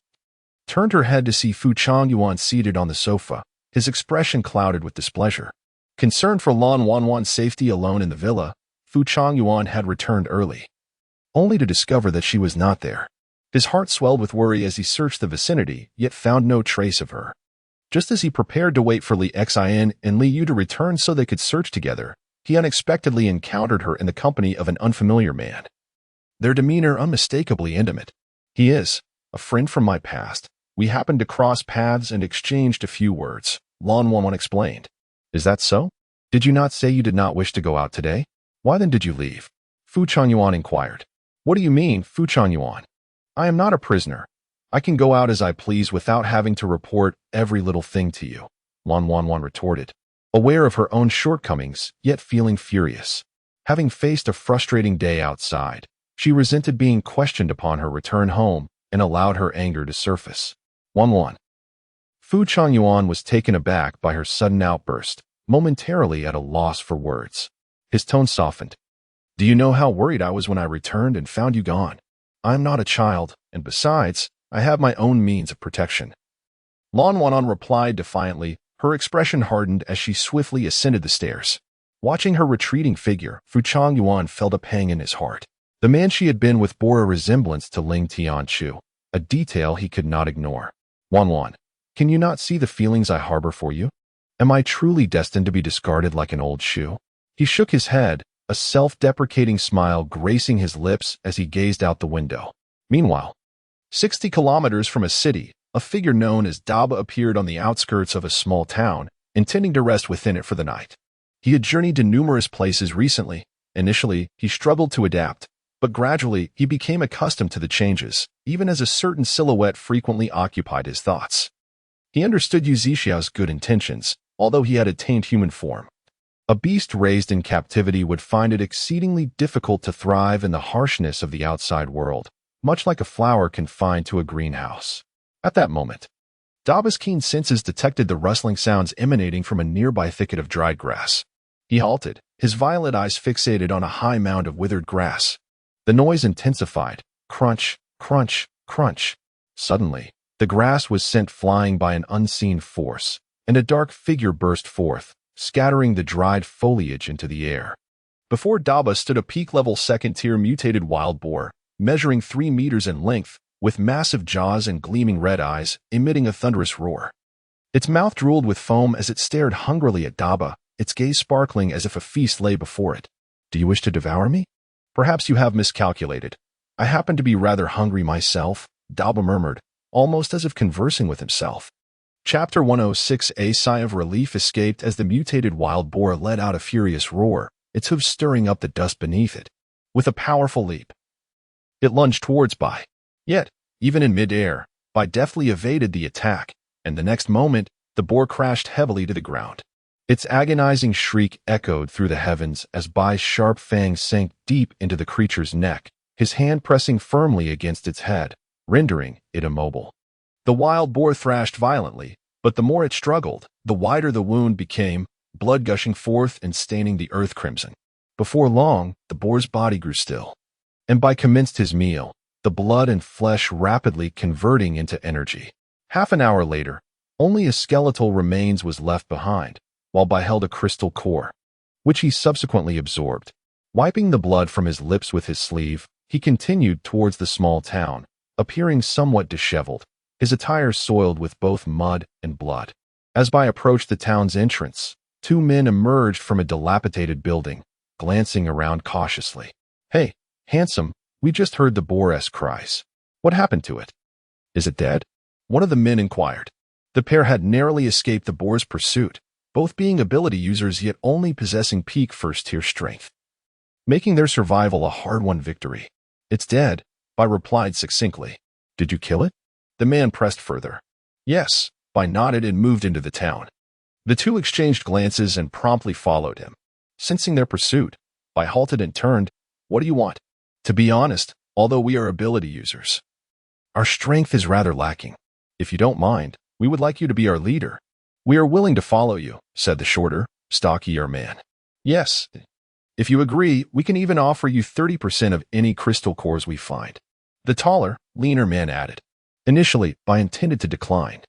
turned her head to see Fu Changyuan seated on the sofa, his expression clouded with displeasure. Concerned for Lan Wan's safety alone in the villa, Fu Changyuan had returned early, only to discover that she was not there. His heart swelled with worry as he searched the vicinity, yet found no trace of her. Just as he prepared to wait for Li Xin and Li Yu to return so they could search together, he unexpectedly encountered her in the company of an unfamiliar man, their demeanor unmistakably intimate. "He is a friend from my past. We happened to cross paths and exchanged a few words," Lan Wan explained. "Is that so? Did you not say you did not wish to go out today? Why then did you leave?" Fu Changyuan inquired. "What do you mean, Fu Changyuan? I am not a prisoner. I can go out as I please without having to report every little thing to you," Lan Wan retorted, aware of her own shortcomings, yet feeling furious. Having faced a frustrating day outside, she resented being questioned upon her return home and allowed her anger to surface. Wan. Fu Changyuan was taken aback by her sudden outburst, momentarily at a loss for words. His tone softened. "Do you know how worried I was when I returned and found you gone? I am not a child, and besides, I have my own means of protection." Lan Wan replied defiantly, her expression hardened as she swiftly ascended the stairs. Watching her retreating figure, Fu Changyuan felt a pang in his heart. The man she had been with bore a resemblance to Ling Tianchu, a detail he could not ignore. "Wan, can you not see the feelings I harbor for you? Am I truly destined to be discarded like an old shoe?" He shook his head, a self-deprecating smile gracing his lips as he gazed out the window. Meanwhile, 60 kilometers from a city, a figure known as Daba appeared on the outskirts of a small town, intending to rest within it for the night. He had journeyed to numerous places recently. Initially, he struggled to adapt, but gradually he became accustomed to the changes, even as a certain silhouette frequently occupied his thoughts. He understood Yu Zixiao's good intentions, although he had attained human form. A beast raised in captivity would find it exceedingly difficult to thrive in the harshness of the outside world, much like a flower confined to a greenhouse. At that moment, Daba's keen senses detected the rustling sounds emanating from a nearby thicket of dried grass. He halted, his violet eyes fixated on a high mound of withered grass. The noise intensified. Crunch, crunch, crunch. Suddenly, the grass was sent flying by an unseen force, and a dark figure burst forth, scattering the dried foliage into the air. Before Daba stood a peak-level second-tier mutated wild boar, measuring 3 meters in length, with massive jaws and gleaming red eyes, emitting a thunderous roar. Its mouth drooled with foam as it stared hungrily at Daba, its gaze sparkling as if a feast lay before it. "Do you wish to devour me? Perhaps you have miscalculated. I happen to be rather hungry myself," Daba murmured, almost as if conversing with himself. Chapter 106. A sigh of relief escaped as the mutated wild boar let out a furious roar, its hooves stirring up the dust beneath it. With a powerful leap, it lunged towards Bai. Yet, even in mid-air, Bai deftly evaded the attack, and the next moment, the boar crashed heavily to the ground. Its agonizing shriek echoed through the heavens as Bai's sharp fangs sank deep into the creature's neck, his hand pressing firmly against its head, rendering it immobile. The wild boar thrashed violently, but the more it struggled, the wider the wound became, blood gushing forth and staining the earth crimson. Before long, the boar's body grew still, and Bai commenced his meal, the blood and flesh rapidly converting into energy. Half an hour later, only a skeletal remains was left behind, while Bai held a crystal core, which he subsequently absorbed. Wiping the blood from his lips with his sleeve, he continued towards the small town, appearing somewhat disheveled, his attire soiled with both mud and blood. As Bai approached the town's entrance, 2 men emerged from a dilapidated building, glancing around cautiously. "Hey, handsome, we just heard the boar's cries. What happened to it? Is it dead?" one of the men inquired. The pair had narrowly escaped the boar's pursuit, both being ability users yet only possessing peak first-tier strength, making their survival a hard-won victory. "It's dead," Bai replied succinctly. "Did you kill it?" The man pressed further. "Yes," Bai nodded and moved into the town. The two exchanged glances and promptly followed him. Sensing their pursuit, Bai halted and turned. What do you want? To be honest, although we are ability users, our strength is rather lacking. If you don't mind, we would like you to be our leader. We are willing to follow you, said the shorter, stockier man. Yes. If you agree, we can even offer you 30% of any crystal cores we find. The taller, leaner man added. Initially, Bai intended to decline.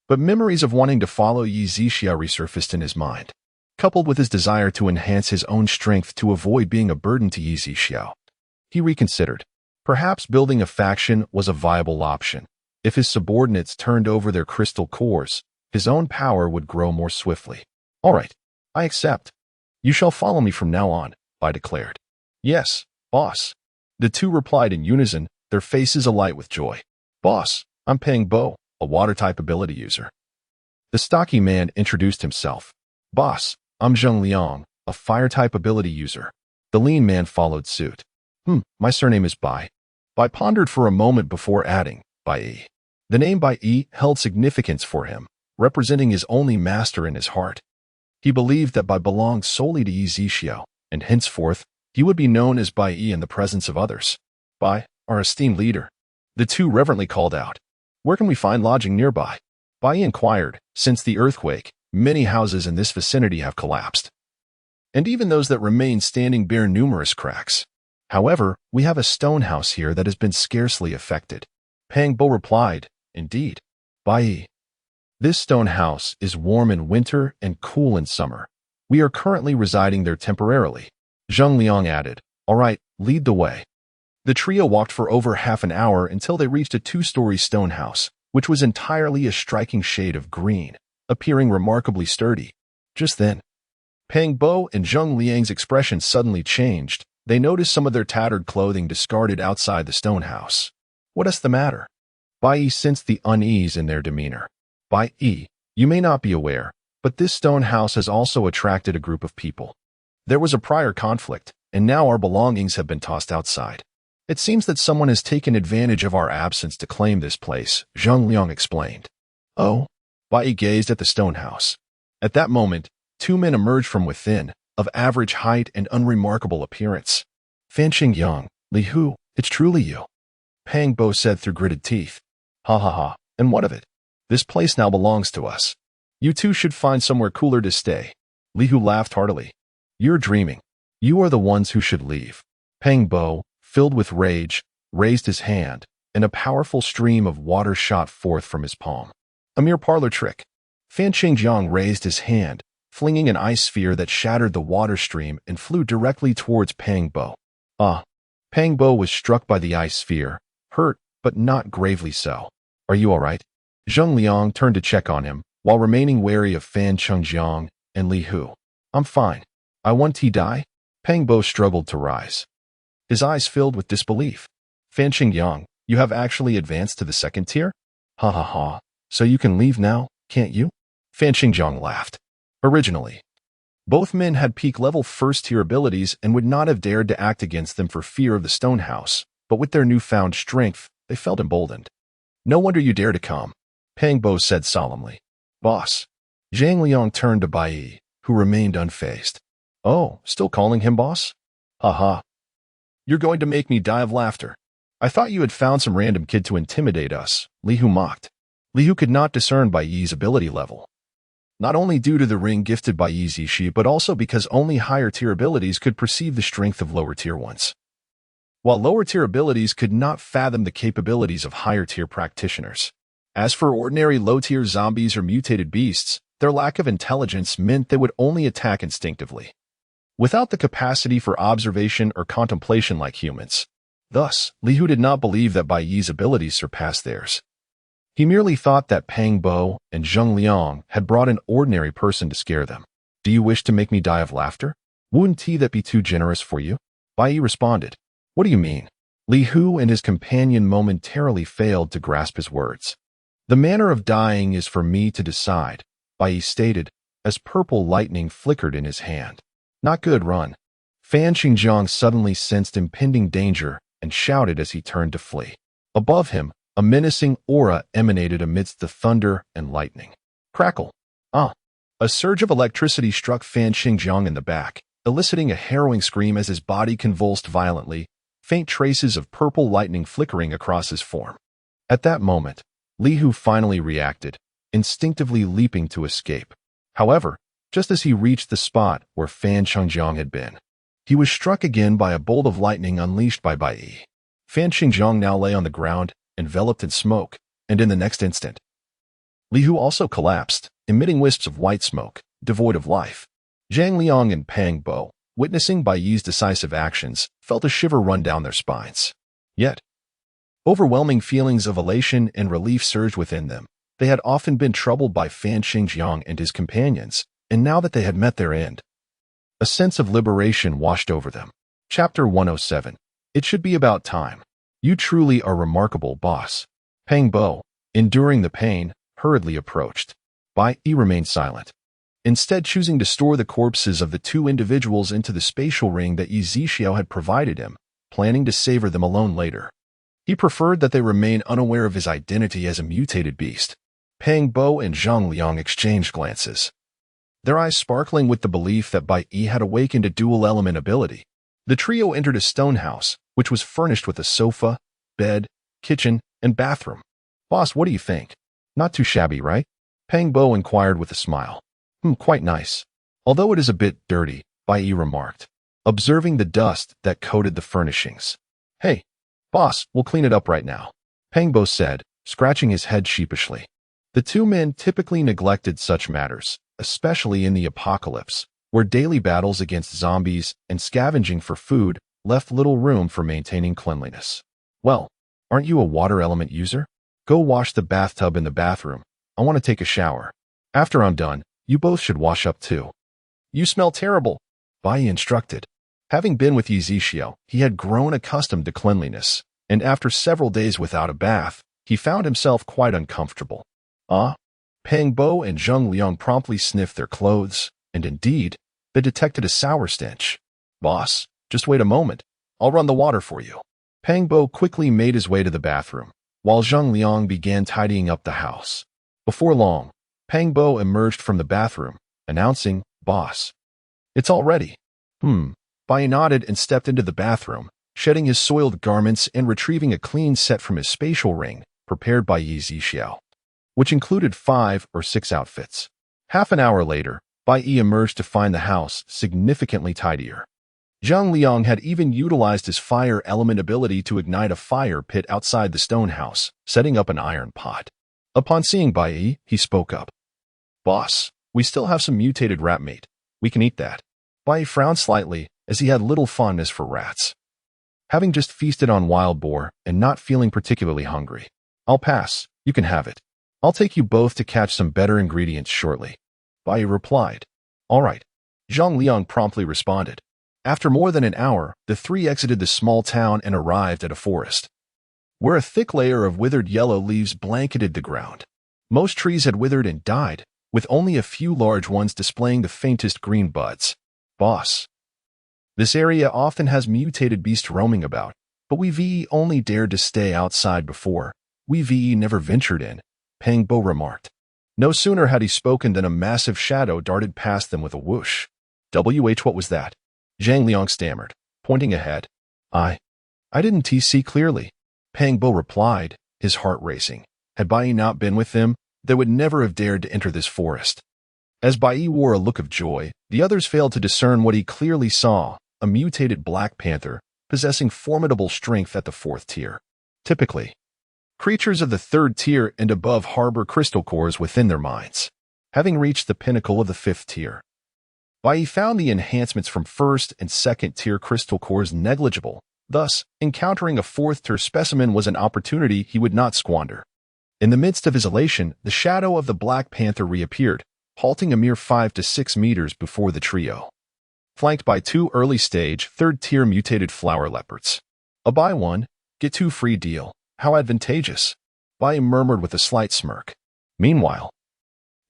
But memories of wanting to follow Yi Zixia resurfaced in his mind, coupled with his desire to enhance his own strength to avoid being a burden to Yi Zixia. He reconsidered. Perhaps building a faction was a viable option. If his subordinates turned over their crystal cores, his own power would grow more swiftly. All right, I accept. You shall follow me from now on, Bai declared. Yes, boss. The two replied in unison, their faces alight with joy. Boss, I'm Peng Bo, a water-type ability user. The stocky man introduced himself. Boss, I'm Zheng Liang, a fire-type ability user. The lean man followed suit. My surname is Bai. Bai pondered for a moment before adding, Bai Yi. The name Bai Yi held significance for him, representing his only master in his heart. He believed that Bai belonged solely to Yi Zixia, and henceforth, he would be known as Bai Yi in the presence of others. Bai, our esteemed leader. The two reverently called out. Where can we find lodging nearby? Bai Yi inquired. Since the earthquake, many houses in this vicinity have collapsed, and even those that remain standing bear numerous cracks. However, we have a stone house here that has been scarcely affected. Peng Bo replied, Indeed. Bai Yi. This stone house is warm in winter and cool in summer. We are currently residing there temporarily. Zheng Liang added, All right, lead the way. The trio walked for over half an hour until they reached a 2-story stone house, which was entirely a striking shade of green, appearing remarkably sturdy. Just then, Peng Bo and Zheng Liang's expression suddenly changed. They noticed some of their tattered clothing discarded outside the stone house. What is the matter? Bai Yi sensed the unease in their demeanor. Bai Yi, you may not be aware, but this stone house has also attracted a group of people. There was a prior conflict, and now our belongings have been tossed outside. It seems that someone has taken advantage of our absence to claim this place, Zheng Liang explained. Oh? Bai Yi gazed at the stone house. At that moment, 2 men emerged from within, of average height and unremarkable appearance. Fanqing Yang, Li Hu, it's truly you. Peng Bo said through gritted teeth. Ha ha ha, and what of it? This place now belongs to us. You two should find somewhere cooler to stay. Li Hu laughed heartily. You're dreaming. You are the ones who should leave. Peng Bo, filled with rage, raised his hand, and a powerful stream of water shot forth from his palm. A mere parlor trick. Fanqing Yang raised his hand, flinging an ice sphere that shattered the water stream and flew directly towards Peng Bo. Peng Bo was struck by the ice sphere, hurt, but not gravely so. Are you all right? Zheng Liang turned to check on him, while remaining wary of Fanqing Yang and Li Hu. I'm fine. I want to die? Peng Bo struggled to rise. His eyes filled with disbelief. Fanqing Yang, you have actually advanced to the 2nd tier? Ha ha ha. So you can leave now, can't you? Fanqing Yang laughed. Originally, both men had peak-level 1st-tier abilities and would not have dared to act against them for fear of the stone house, but with their newfound strength, they felt emboldened. No wonder you dare to come, Peng Bo said solemnly. Boss. Zhang Liang turned to Bai Yi, who remained unfazed. Oh, still calling him boss? Ha ha. You're going to make me die of laughter. I thought you had found some random kid to intimidate us, Li Hu mocked. Li Hu could not discern Bai Yi's ability level. Not only due to the ring gifted by Yi Zixia, but also because only higher-tier abilities could perceive the strength of lower-tier ones, while lower-tier abilities could not fathom the capabilities of higher-tier practitioners. As for ordinary low-tier zombies or mutated beasts, their lack of intelligence meant they would only attack instinctively, without the capacity for observation or contemplation like humans. Thus, Li Hu did not believe that Bai Yi's abilities surpassed theirs. He merely thought that Peng Bo and Zheng Liang had brought an ordinary person to scare them. Do you wish to make me die of laughter? Wouldn't that be too generous for you? Bai Yi responded. What do you mean? Li Hu and his companion momentarily failed to grasp his words. The manner of dying is for me to decide, Bai Yi stated, as purple lightning flickered in his hand. Not good, run. Fanqing Yang suddenly sensed impending danger and shouted as he turned to flee. Above him, a menacing aura emanated amidst the thunder and lightning. Crackle. A A surge of electricity struck Fan Xingjiang in the back, eliciting a harrowing scream as his body convulsed violently, faint traces of purple lightning flickering across his form. At that moment, Li Hu finally reacted, instinctively leaping to escape. However, just as he reached the spot where Fan Xingjiang had been, he was struck again by a bolt of lightning unleashed by Bai Yi. Fan Xingjiang now lay on the ground, enveloped in smoke, and in the next instant, Li Hu also collapsed, emitting wisps of white smoke, devoid of life. Zhang Liang and Pang Bo, witnessing Bai Yi's decisive actions, felt a shiver run down their spines. Yet, overwhelming feelings of elation and relief surged within them. They had often been troubled by Fan Xingjiang and his companions, and now that they had met their end, a sense of liberation washed over them. Chapter 107. It should be about time. You truly are remarkable, boss. Pang Bo, enduring the pain, hurriedly approached. Bai Yi remained silent, instead choosing to store the corpses of the two individuals into the spatial ring that Yi Zixiao had provided him, planning to savor them alone later. He preferred that they remain unaware of his identity as a mutated beast. Pang Bo and Zhang Liang exchanged glances, their eyes sparkling with the belief that Bai Yi had awakened a dual-element ability. The trio entered a stone house, which was furnished with a sofa, bed, kitchen, and bathroom. Boss, what do you think? Not too shabby, right? Pang Bo inquired with a smile. Quite nice. Although it is a bit dirty, Bai Yi remarked, observing the dust that coated the furnishings. Hey, boss, we'll clean it up right now, Pang Bo said, scratching his head sheepishly. The two men typically neglected such matters, especially in the apocalypse, where daily battles against zombies and scavenging for food left little room for maintaining cleanliness. Well, aren't you a water element user? Go wash the bathtub in the bathroom. I want to take a shower. After I'm done, you both should wash up too. You smell terrible, Bai Yi instructed. Having been with Yi Zixiao, he had grown accustomed to cleanliness, and after several days without a bath, he found himself quite uncomfortable. Pang Bo and Zhang Liang promptly sniffed their clothes, and indeed, they detected a sour stench. Boss, just wait a moment. I'll run the water for you. Pang Bo quickly made his way to the bathroom, while Zhang Liang began tidying up the house. Before long, Pang Bo emerged from the bathroom, announcing, Boss, it's all ready. Bai Yi nodded and stepped into the bathroom, shedding his soiled garments and retrieving a clean set from his spatial ring, prepared by Yi Zixiao, which included 5 or 6 outfits. Half an hour later, Bai Yi emerged to find the house significantly tidier. Zhang Liang had even utilized his fire element ability to ignite a fire pit outside the stone house, setting up an iron pot. Upon seeing Bai Yi, he spoke up. Boss, we still have some mutated rat meat. We can eat that. Bai Yi frowned slightly, as he had little fondness for rats. Having just feasted on wild boar and not feeling particularly hungry. I'll pass. You can have it. I'll take you both to catch some better ingredients shortly. Bai Yi replied. All right. Zhang Liang promptly responded. After more than an hour, the three exited the small town and arrived at a forest, where a thick layer of withered yellow leaves blanketed the ground. Most trees had withered and died, with only a few large ones displaying the faintest green buds. Boss, this area often has mutated beasts roaming about, but we only dared to stay outside before. We never ventured in, Pang Bo remarked. No sooner had he spoken than a massive shadow darted past them with a whoosh. What was that? Zhang Liang stammered, pointing ahead. I didn't see clearly, Pang Bo replied, his heart racing. Had Bai Yi not been with them, they would never have dared to enter this forest. As Bai Yi wore a look of joy, the others failed to discern what he clearly saw, a mutated black panther, possessing formidable strength at the 4th tier. Typically, creatures of the 3rd tier and above harbor crystal cores within their minds. Having reached the pinnacle of the 5th tier, Bai Yi found the enhancements from 1st and 2nd tier crystal cores negligible. Thus, encountering a 4th tier specimen was an opportunity he would not squander. In the midst of his elation, the shadow of the Black Panther reappeared, halting a mere 5 to 6 meters before the trio, flanked by 2 early-stage, 3rd tier mutated flower leopards. A buy one, get 2 free deal. How advantageous, Bai Yi murmured with a slight smirk. Meanwhile,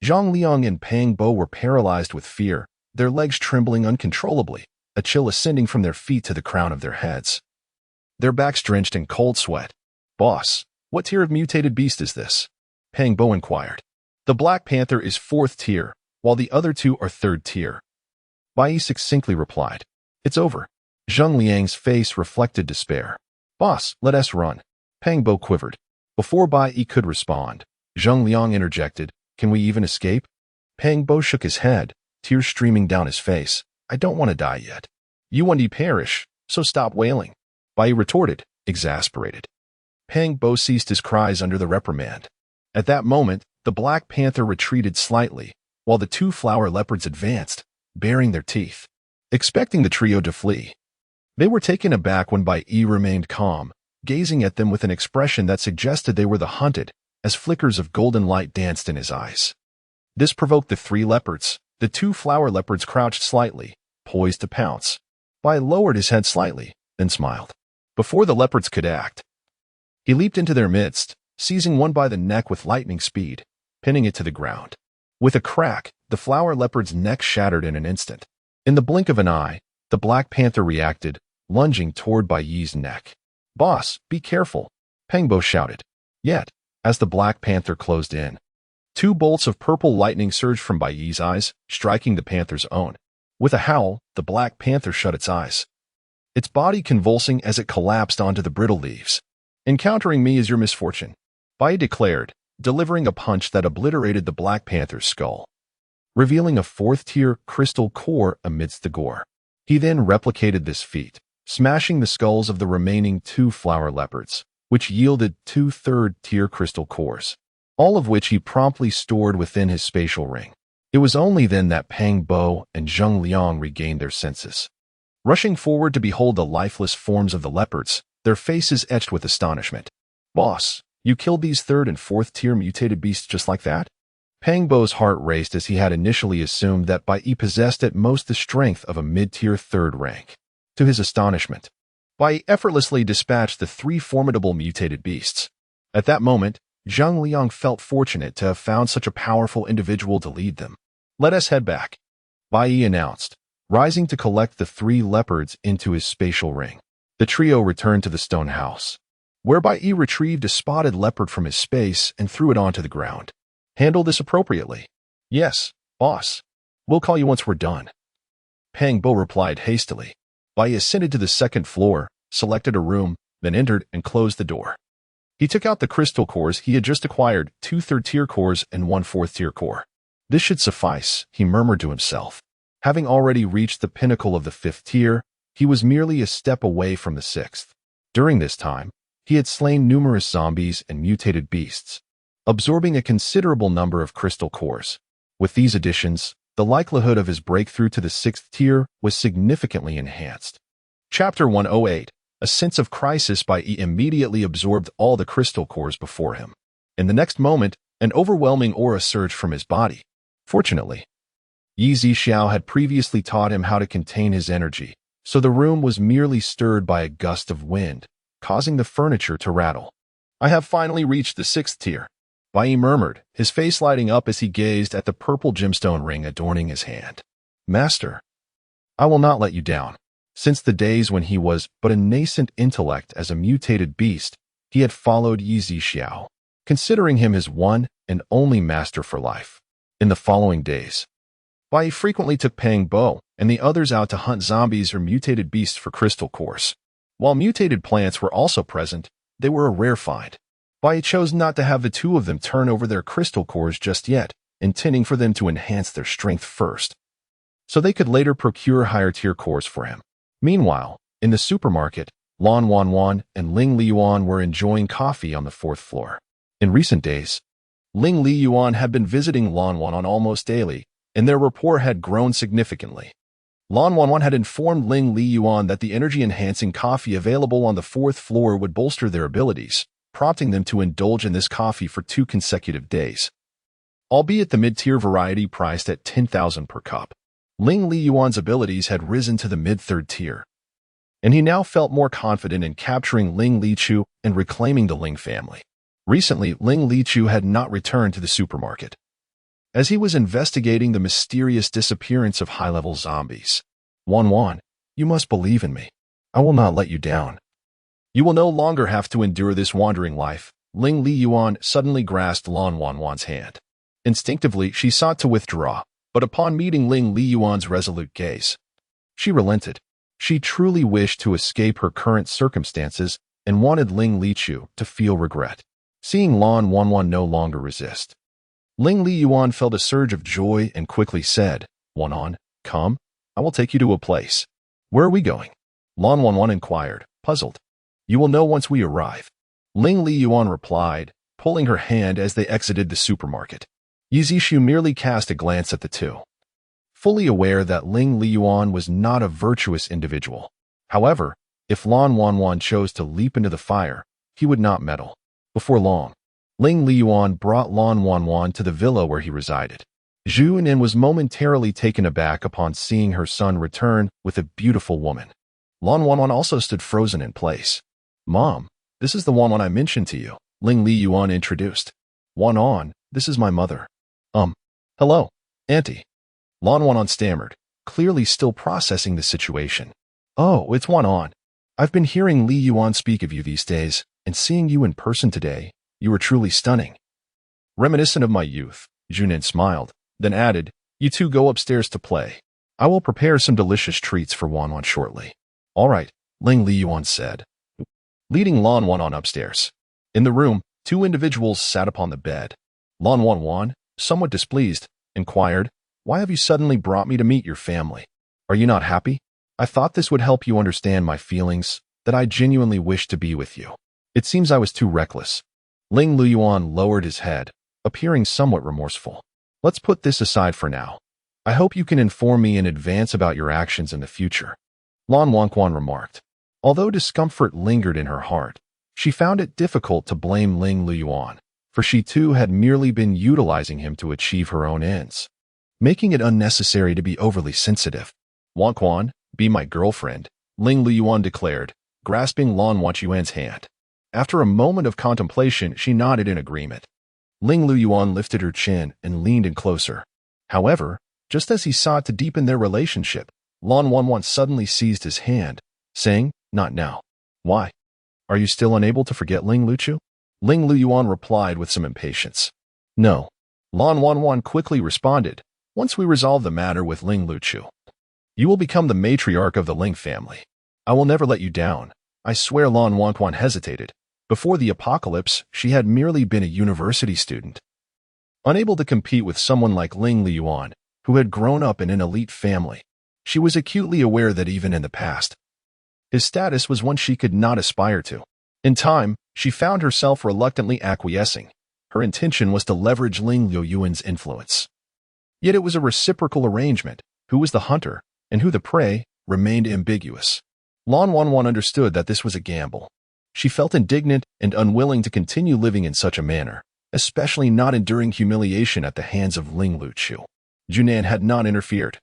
Zhang Liang and Pang Bo were paralyzed with fear, their legs trembling uncontrollably, a chill ascending from their feet to the crown of their heads, their backs drenched in cold sweat. Boss, what tier of mutated beast is this? Pang Bo inquired. The Black Panther is 4th tier, while the other two are third tier. Bai succinctly replied, "It's over." Zheng Liang's face reflected despair. "Boss, let us run." Pang Bo quivered. Before Bai could respond, Zheng Liang interjected, "Can we even escape?" Pang Bo shook his head, tears streaming down his face. "I don't want to die yet. You want to perish, so stop wailing." Bai retorted, exasperated. Pang Bo ceased his cries under the reprimand. At that moment, the Black Panther retreated slightly, while the two flower leopards advanced, baring their teeth, expecting the trio to flee. They were taken aback when Bai remained calm, gazing at them with an expression that suggested they were the hunted, as flickers of golden light danced in his eyes. This provoked the three leopards. The two flower leopards crouched slightly, poised to pounce. Bai lowered his head slightly, then smiled. Before the leopards could act, he leaped into their midst, seizing one by the neck with lightning speed, pinning it to the ground. With a crack, the flower leopard's neck shattered in an instant. In the blink of an eye, the Black Panther reacted, lunging toward Bai's neck. "Boss, be careful," Pang Bo shouted. Yet, as the Black Panther closed in, two bolts of purple lightning surged from Bai's eyes, striking the panther's own. With a howl, the Black Panther shut its eyes, its body convulsing as it collapsed onto the brittle leaves. "Encountering me is your misfortune," Bai declared, delivering a punch that obliterated the Black Panther's skull, revealing a fourth-tier crystal core amidst the gore. He then replicated this feat, smashing the skulls of the remaining two flower leopards, which yielded two third-tier crystal cores, all of which he promptly stored within his spatial ring. It was only then that Pang Bo and Zheng Liang regained their senses. Rushing forward to behold the lifeless forms of the leopards, their faces etched with astonishment. "Boss, you killed these third and fourth-tier mutated beasts just like that?" Pang Bo's heart raced as he had initially assumed that Bai possessed at most the strength of a mid-tier third rank. To his astonishment, Bai effortlessly dispatched the three formidable mutated beasts. At that moment, Zheng Liang felt fortunate to have found such a powerful individual to lead them. "Let us head back," Bai announced, rising to collect the three leopards into his spatial ring. The trio returned to the stone house, where Bai retrieved a spotted leopard from his space and threw it onto the ground. "Handle this appropriately." "Yes, boss. We'll call you once we're done." Pang Bo replied hastily. Bai ascended to the second floor, selected a room, then entered and closed the door. He took out the crystal cores he had just acquired, two third-tier cores and one fourth-tier core. "This should suffice," he murmured to himself. Having already reached the pinnacle of the fifth tier, he was merely a step away from the sixth. During this time, he had slain numerous zombies and mutated beasts, absorbing a considerable number of crystal cores. With these additions, the likelihood of his breakthrough to the sixth tier was significantly enhanced. Chapter 108. A sense of crisis. Bai immediately absorbed all the crystal cores before him. In the next moment, an overwhelming aura surged from his body. Fortunately, Yi Zixiao had previously taught him how to contain his energy, so the room was merely stirred by a gust of wind, causing the furniture to rattle. "I have finally reached the sixth tier," Bai murmured, his face lighting up as he gazed at the purple gemstone ring adorning his hand. "Master, I will not let you down." Since the days when he was but a nascent intellect as a mutated beast, he had followed Yi Zixiao, considering him his one and only master for life. In the following days, Bai frequently took Pang Bo and the others out to hunt zombies or mutated beasts for crystal cores. While mutated plants were also present, they were a rare find. Bai chose not to have the two of them turn over their crystal cores just yet, intending for them to enhance their strength first, so they could later procure higher-tier cores for him. Meanwhile, in the supermarket, Lan Wanwan and Ling Liyuan were enjoying coffee on the fourth floor. In recent days, Ling Liyuan had been visiting Lan Wanwan almost daily, and their rapport had grown significantly. Lan Wanwan had informed Ling Liyuan that the energy-enhancing coffee available on the fourth floor would bolster their abilities, prompting them to indulge in this coffee for 2 consecutive days. Albeit the mid-tier variety priced at 10,000 per cup, Ling Liyuan's abilities had risen to the mid-third tier, and he now felt more confident in capturing Ling Lichu and reclaiming the Ling family. Recently, Ling Lichu had not returned to the supermarket, as he was investigating the mysterious disappearance of high-level zombies. "Wan, you must believe in me. I will not let you down. You will no longer have to endure this wandering life." Ling Liyuan suddenly grasped Lan Wanwan's hand. Instinctively, she sought to withdraw, But upon meeting Ling Liyuan's resolute gaze, she relented. She truly wished to escape her current circumstances and wanted Ling Lichu to feel regret. Seeing Lan Wanwan no longer resist, Ling Liyuan felt a surge of joy and quickly said, "Wanwan, come, I will take you to a place." "Where are we going?" Lan Wanwan inquired, puzzled. "You will know once we arrive," Ling Liyuan replied, pulling her hand as they exited the supermarket. Yizishu merely cast a glance at the two, fully aware that Ling Liyuan was not a virtuous individual. However, if Lan Wanwan chose to leap into the fire, he would not meddle. Before long, Ling Liyuan brought Lan Wanwan to the villa where he resided. Zhu Nin was momentarily taken aback upon seeing her son return with a beautiful woman. Lan Wanwan also stood frozen in place. "Mom, this is the Wanwan I mentioned to you," Ling Liyuan introduced. "Wanwan, this is my mother." Hello, Auntie." Lan Wanwan stammered, clearly still processing the situation. "Oh, it's Wanwan. I've been hearing Li Yuan speak of you these days, and seeing you in person today, you were truly stunning." Reminiscent of my youth, Junin smiled, then added, "You two go upstairs to play. I will prepare some delicious treats for Wanwan shortly." "All right," Ling Liyuan said, leading Lan Wanwan upstairs. In the room, two individuals sat upon the bed. Lan Wanwan, somewhat displeased, inquired, "Why have you suddenly brought me to meet your family? Are you not happy? I thought this would help you understand my feelings, that I genuinely wish to be with you. It seems I was too reckless." Ling Liyuan lowered his head, appearing somewhat remorseful. "Let's put this aside for now. I hope you can inform me in advance about your actions in the future," Lan Wanquan remarked. Although discomfort lingered in her heart, she found it difficult to blame Ling Liyuan, for she too had merely been utilizing him to achieve her own ends, making it unnecessary to be overly sensitive. "Wanquan, be my girlfriend," Ling Liyuan declared, grasping Lan Wanquan's hand. After a moment of contemplation, she nodded in agreement. Ling Liyuan lifted her chin and leaned in closer. However, just as he sought to deepen their relationship, Lan Wanwan suddenly seized his hand, saying, "Not now." "Why? Are you still unable to forget Ling Luchu?" Ling Liyuan replied with some impatience. "No," Lan Wanwan quickly responded. "Once we resolve the matter with Ling Luchu, you will become the matriarch of the Ling family. I will never let you down. I swear." Lan Wanquan hesitated. Before the apocalypse, she had merely been a university student, unable to compete with someone like Ling Liyuan, who had grown up in an elite family. She was acutely aware that even in the past, his status was one she could not aspire to. In time, she found herself reluctantly acquiescing. Her intention was to leverage Ling Liyuan's influence. Yet it was a reciprocal arrangement. Who was the hunter, and who the prey, remained ambiguous. Lan Wanwan understood that this was a gamble. She felt indignant and unwilling to continue living in such a manner, especially not enduring humiliation at the hands of Ling Luchu. Junan had not interfered,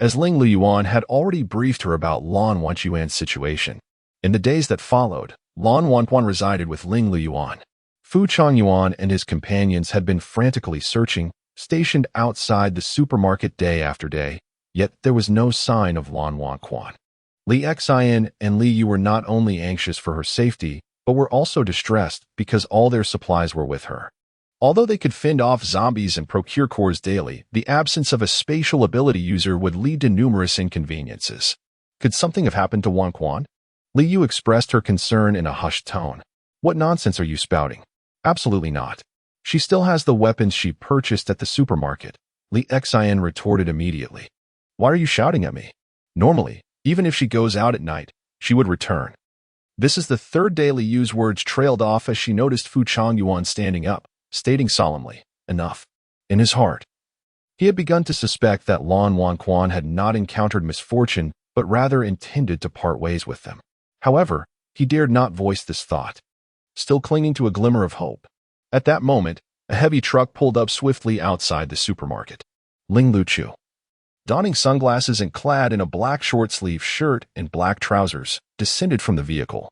as Ling Liyuan had already briefed her about Lan Wanquan's situation. In the days that followed, Lan Wanquan resided with Ling Liyuan. Fu Changyuan and his companions had been frantically searching, stationed outside the supermarket day after day, yet there was no sign of Lan Wanquan. Li Xian and Li Yu were not only anxious for her safety, but were also distressed because all their supplies were with her. Although they could fend off zombies and procure cores daily, the absence of a spatial ability user would lead to numerous inconveniences. Could something have happened to Wanquan? Li Yu expressed her concern in a hushed tone. "What nonsense are you spouting?" "Absolutely not. She still has the weapons she purchased at the supermarket," Li Xian retorted immediately. "Why are you shouting at me? Normally, even if she goes out at night, she would return." This is the third day Li Yu's words trailed off as she noticed Fu Changyuan standing up, stating solemnly, "Enough." In his heart, he had begun to suspect that Lan Wanquan had not encountered misfortune, but rather intended to part ways with them. However, he dared not voice this thought, still clinging to a glimmer of hope. At that moment, a heavy truck pulled up swiftly outside the supermarket. Ling Luchu, donning sunglasses and clad in a black short-sleeve shirt and black trousers, descended from the vehicle,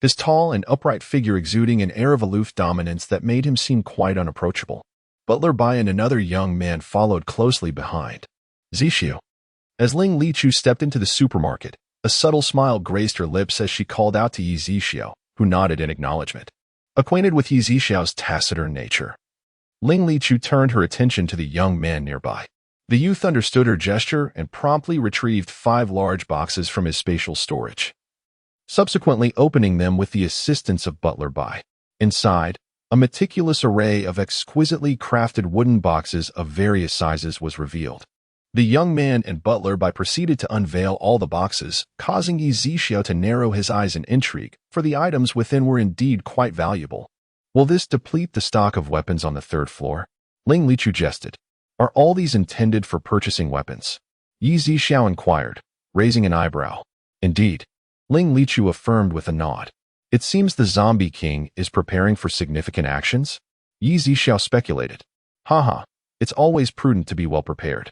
his tall and upright figure exuding an air of aloof dominance that made him seem quite unapproachable. Butler Bai and another young man followed closely behind. Zishu. As Ling Lichu stepped into the supermarket, a subtle smile graced her lips as she called out to Yi Zixiao, who nodded in acknowledgement. Acquainted with Yi Zixiao's taciturn nature, Ling Lichu turned her attention to the young man nearby. The youth understood her gesture and promptly retrieved 5 large boxes from his spatial storage, subsequently opening them with the assistance of Butler Bai. Inside, a meticulous array of exquisitely crafted wooden boxes of various sizes was revealed. The young man and Butler Bai proceeded to unveil all the boxes, causing Yi Zixiao to narrow his eyes in intrigue, for the items within were indeed quite valuable. Will this deplete the stock of weapons on the 3rd floor? Ling Lichu jested. Are all these intended for purchasing weapons? Yi Zixiao inquired, raising an eyebrow. Indeed. Ling Lichu affirmed with a nod. It seems the Zombie King is preparing for significant actions? Yi Zixiao speculated. Haha, it's always prudent to be well prepared.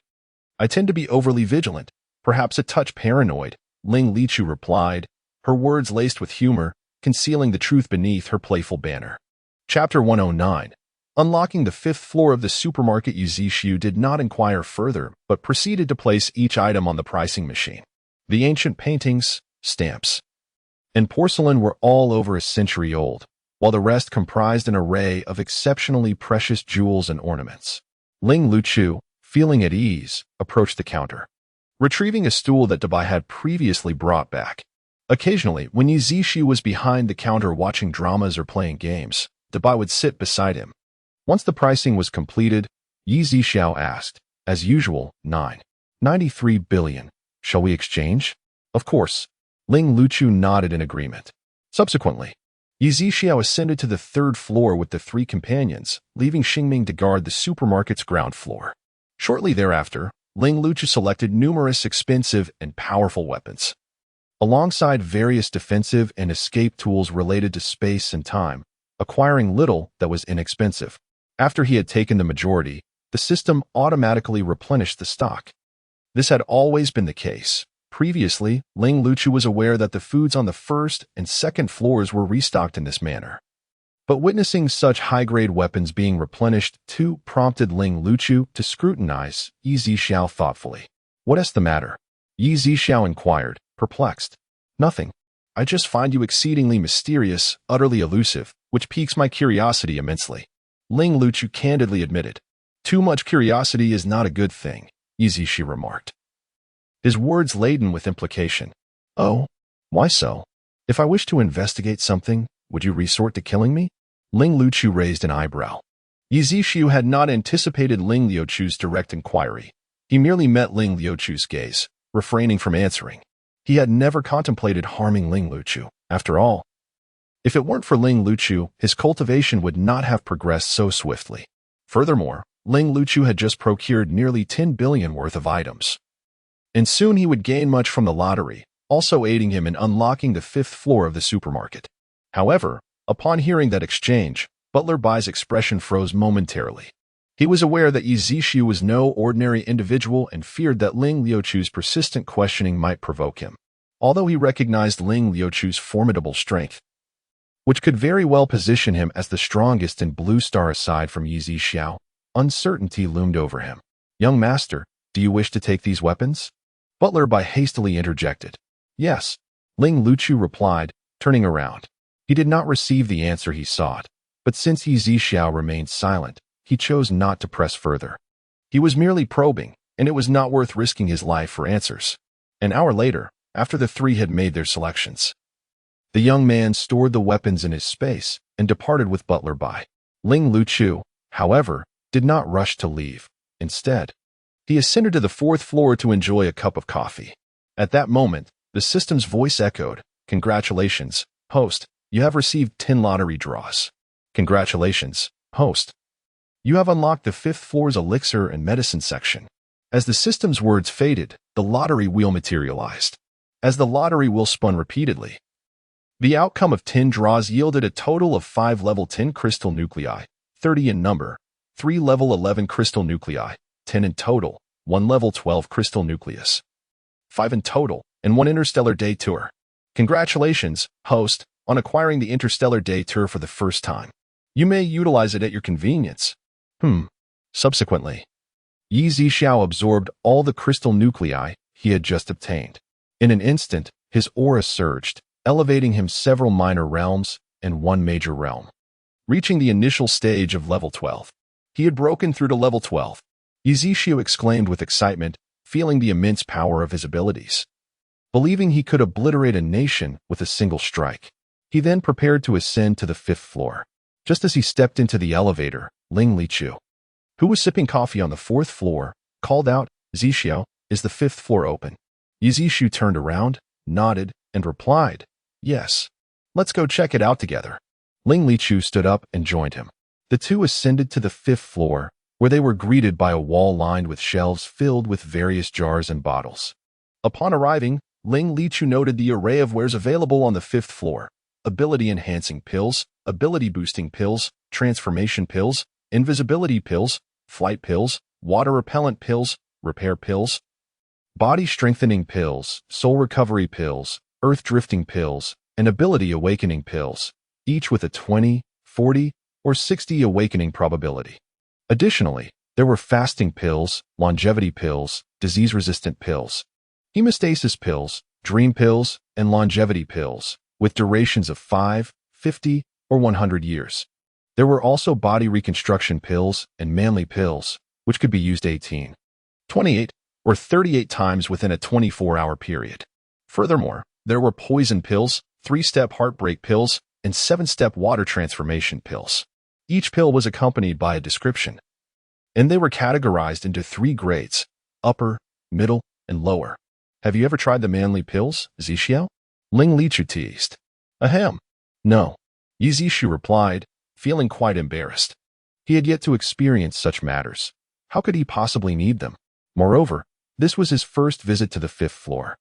I tend to be overly vigilant, perhaps a touch paranoid, Ling Lichu replied, her words laced with humor, concealing the truth beneath her playful banter. Chapter 109. Unlocking the 5th floor of the supermarket, Yi Zixiao did not inquire further, but proceeded to place each item on the pricing machine. The ancient paintings, stamps, and porcelain were all over a century old, while the rest comprised an array of exceptionally precious jewels and ornaments. Ling Lichu, feeling at ease, approached the counter, retrieving a stool that Dabai had previously brought back. Occasionally, when Yi Zixiao was behind the counter watching dramas or playing games, Dabai would sit beside him. Once the pricing was completed, Yi Zixiao asked, as usual, 93 billion. Shall we exchange? Of course. Ling Lichu nodded in agreement. Subsequently, Yi Zixiao ascended to the 3rd floor with the 3 companions, leaving Xingming to guard the supermarket's ground floor. Shortly thereafter, Ling Lichu selected numerous expensive and powerful weapons, alongside various defensive and escape tools related to space and time, acquiring little that was inexpensive. After he had taken the majority, the system automatically replenished the stock. This had always been the case. Previously, Ling Lichu was aware that the foods on the 1st and 2nd floors were restocked in this manner. But witnessing such high-grade weapons being replenished too prompted Ling Lichu to scrutinize Yi Zixiao thoughtfully. What is the matter? Yi Zixiao inquired, perplexed. Nothing. I just find you exceedingly mysterious, utterly elusive, which piques my curiosity immensely. Ling Lichu candidly admitted. Too much curiosity is not a good thing, Yi Zixiao remarked, his words laden with implication. Oh, why so? If I wish to investigate something, would you resort to killing me? Ling Lichu raised an eyebrow. Yi Zixiao had not anticipated Ling Liuchu's direct inquiry. He merely met Ling Liuchu's gaze, refraining from answering. He had never contemplated harming Ling Lichu. After all, if it weren't for Ling Lichu, his cultivation would not have progressed so swiftly. Furthermore, Ling Lichu had just procured nearly 10 billion worth of items, and soon he would gain much from the lottery, also aiding him in unlocking the 5th floor of the supermarket. However, upon hearing that exchange, Butler Bai's expression froze momentarily. He was aware that Yi Zixiao was no ordinary individual and feared that Ling Liuchu's persistent questioning might provoke him. Although he recognized Ling Liuchu's formidable strength, which could very well position him as the strongest in Blue Star aside from Yi Zixiao, uncertainty loomed over him. Young master, do you wish to take these weapons? Butler Bai hastily interjected. Yes, Ling Lichu replied, turning around. He did not receive the answer he sought, but since Yi Zixiao remained silent, he chose not to press further. He was merely probing, and it was not worth risking his life for answers. An hour later, after the 3 had made their selections, the young man stored the weapons in his space and departed with Butler Bai. Ling Lichu, however, did not rush to leave. Instead, he ascended to the 4th floor to enjoy a cup of coffee. At that moment, the system's voice echoed, Congratulations, host, you have received 10 lottery draws. Congratulations, host. You have unlocked the 5th floor's elixir and medicine section. As the system's words faded, the lottery wheel materialized. As the lottery wheel spun repeatedly, the outcome of 10 draws yielded a total of 5 level 10 crystal nuclei, 30 in number, 3 level 11 crystal nuclei, 10 in total, 1 level 12 crystal nucleus, 5 in total, and 1 interstellar day tour. Congratulations, host, on acquiring the interstellar day tour for the first time. You may utilize it at your convenience. Subsequently, Yi Zixiao absorbed all the crystal nuclei he had just obtained. In an instant, his aura surged, elevating him several minor realms and 1 major realm. Reaching the initial stage of level 12, he had broken through to level 12. Yizishu exclaimed with excitement, feeling the immense power of his abilities. Believing he could obliterate a nation with a single strike, he then prepared to ascend to the 5th floor. Just as he stepped into the elevator, Ling Lichu, who was sipping coffee on the 4th floor, called out, "Zixiao, is the 5th floor open?" Yizishu turned around, nodded, and replied, "Yes. Let's go check it out together." Ling Lichu stood up and joined him. The two ascended to the 5th floor, where they were greeted by a wall lined with shelves filled with various jars and bottles. Upon arriving, Ling Lichu noted the array of wares available on the 5th floor: ability-enhancing pills, ability-boosting pills, transformation pills, invisibility pills, flight pills, water-repellent pills, repair pills, body-strengthening pills, soul recovery pills, earth-drifting pills, and ability-awakening pills, each with a 20, 40, or 60 awakening probability. Additionally, there were fasting pills, longevity pills, disease-resistant pills, hemostasis pills, dream pills, and longevity pills, with durations of 5, 50, or 100 years. There were also body reconstruction pills and manly pills, which could be used 18, 28, or 38 times within a 24-hour period. Furthermore, there were poison pills, 3-step heartbreak pills, and 7-step water transformation pills. Each pill was accompanied by a description, and they were categorized into 3 grades: upper, middle, and lower. "Have you ever tried the manly pills, Zixiao?" Ling Lichu teased. "Ahem. No," Yizishu replied, feeling quite embarrassed. He had yet to experience such matters. How could he possibly need them? Moreover, this was his first visit to the 5th floor.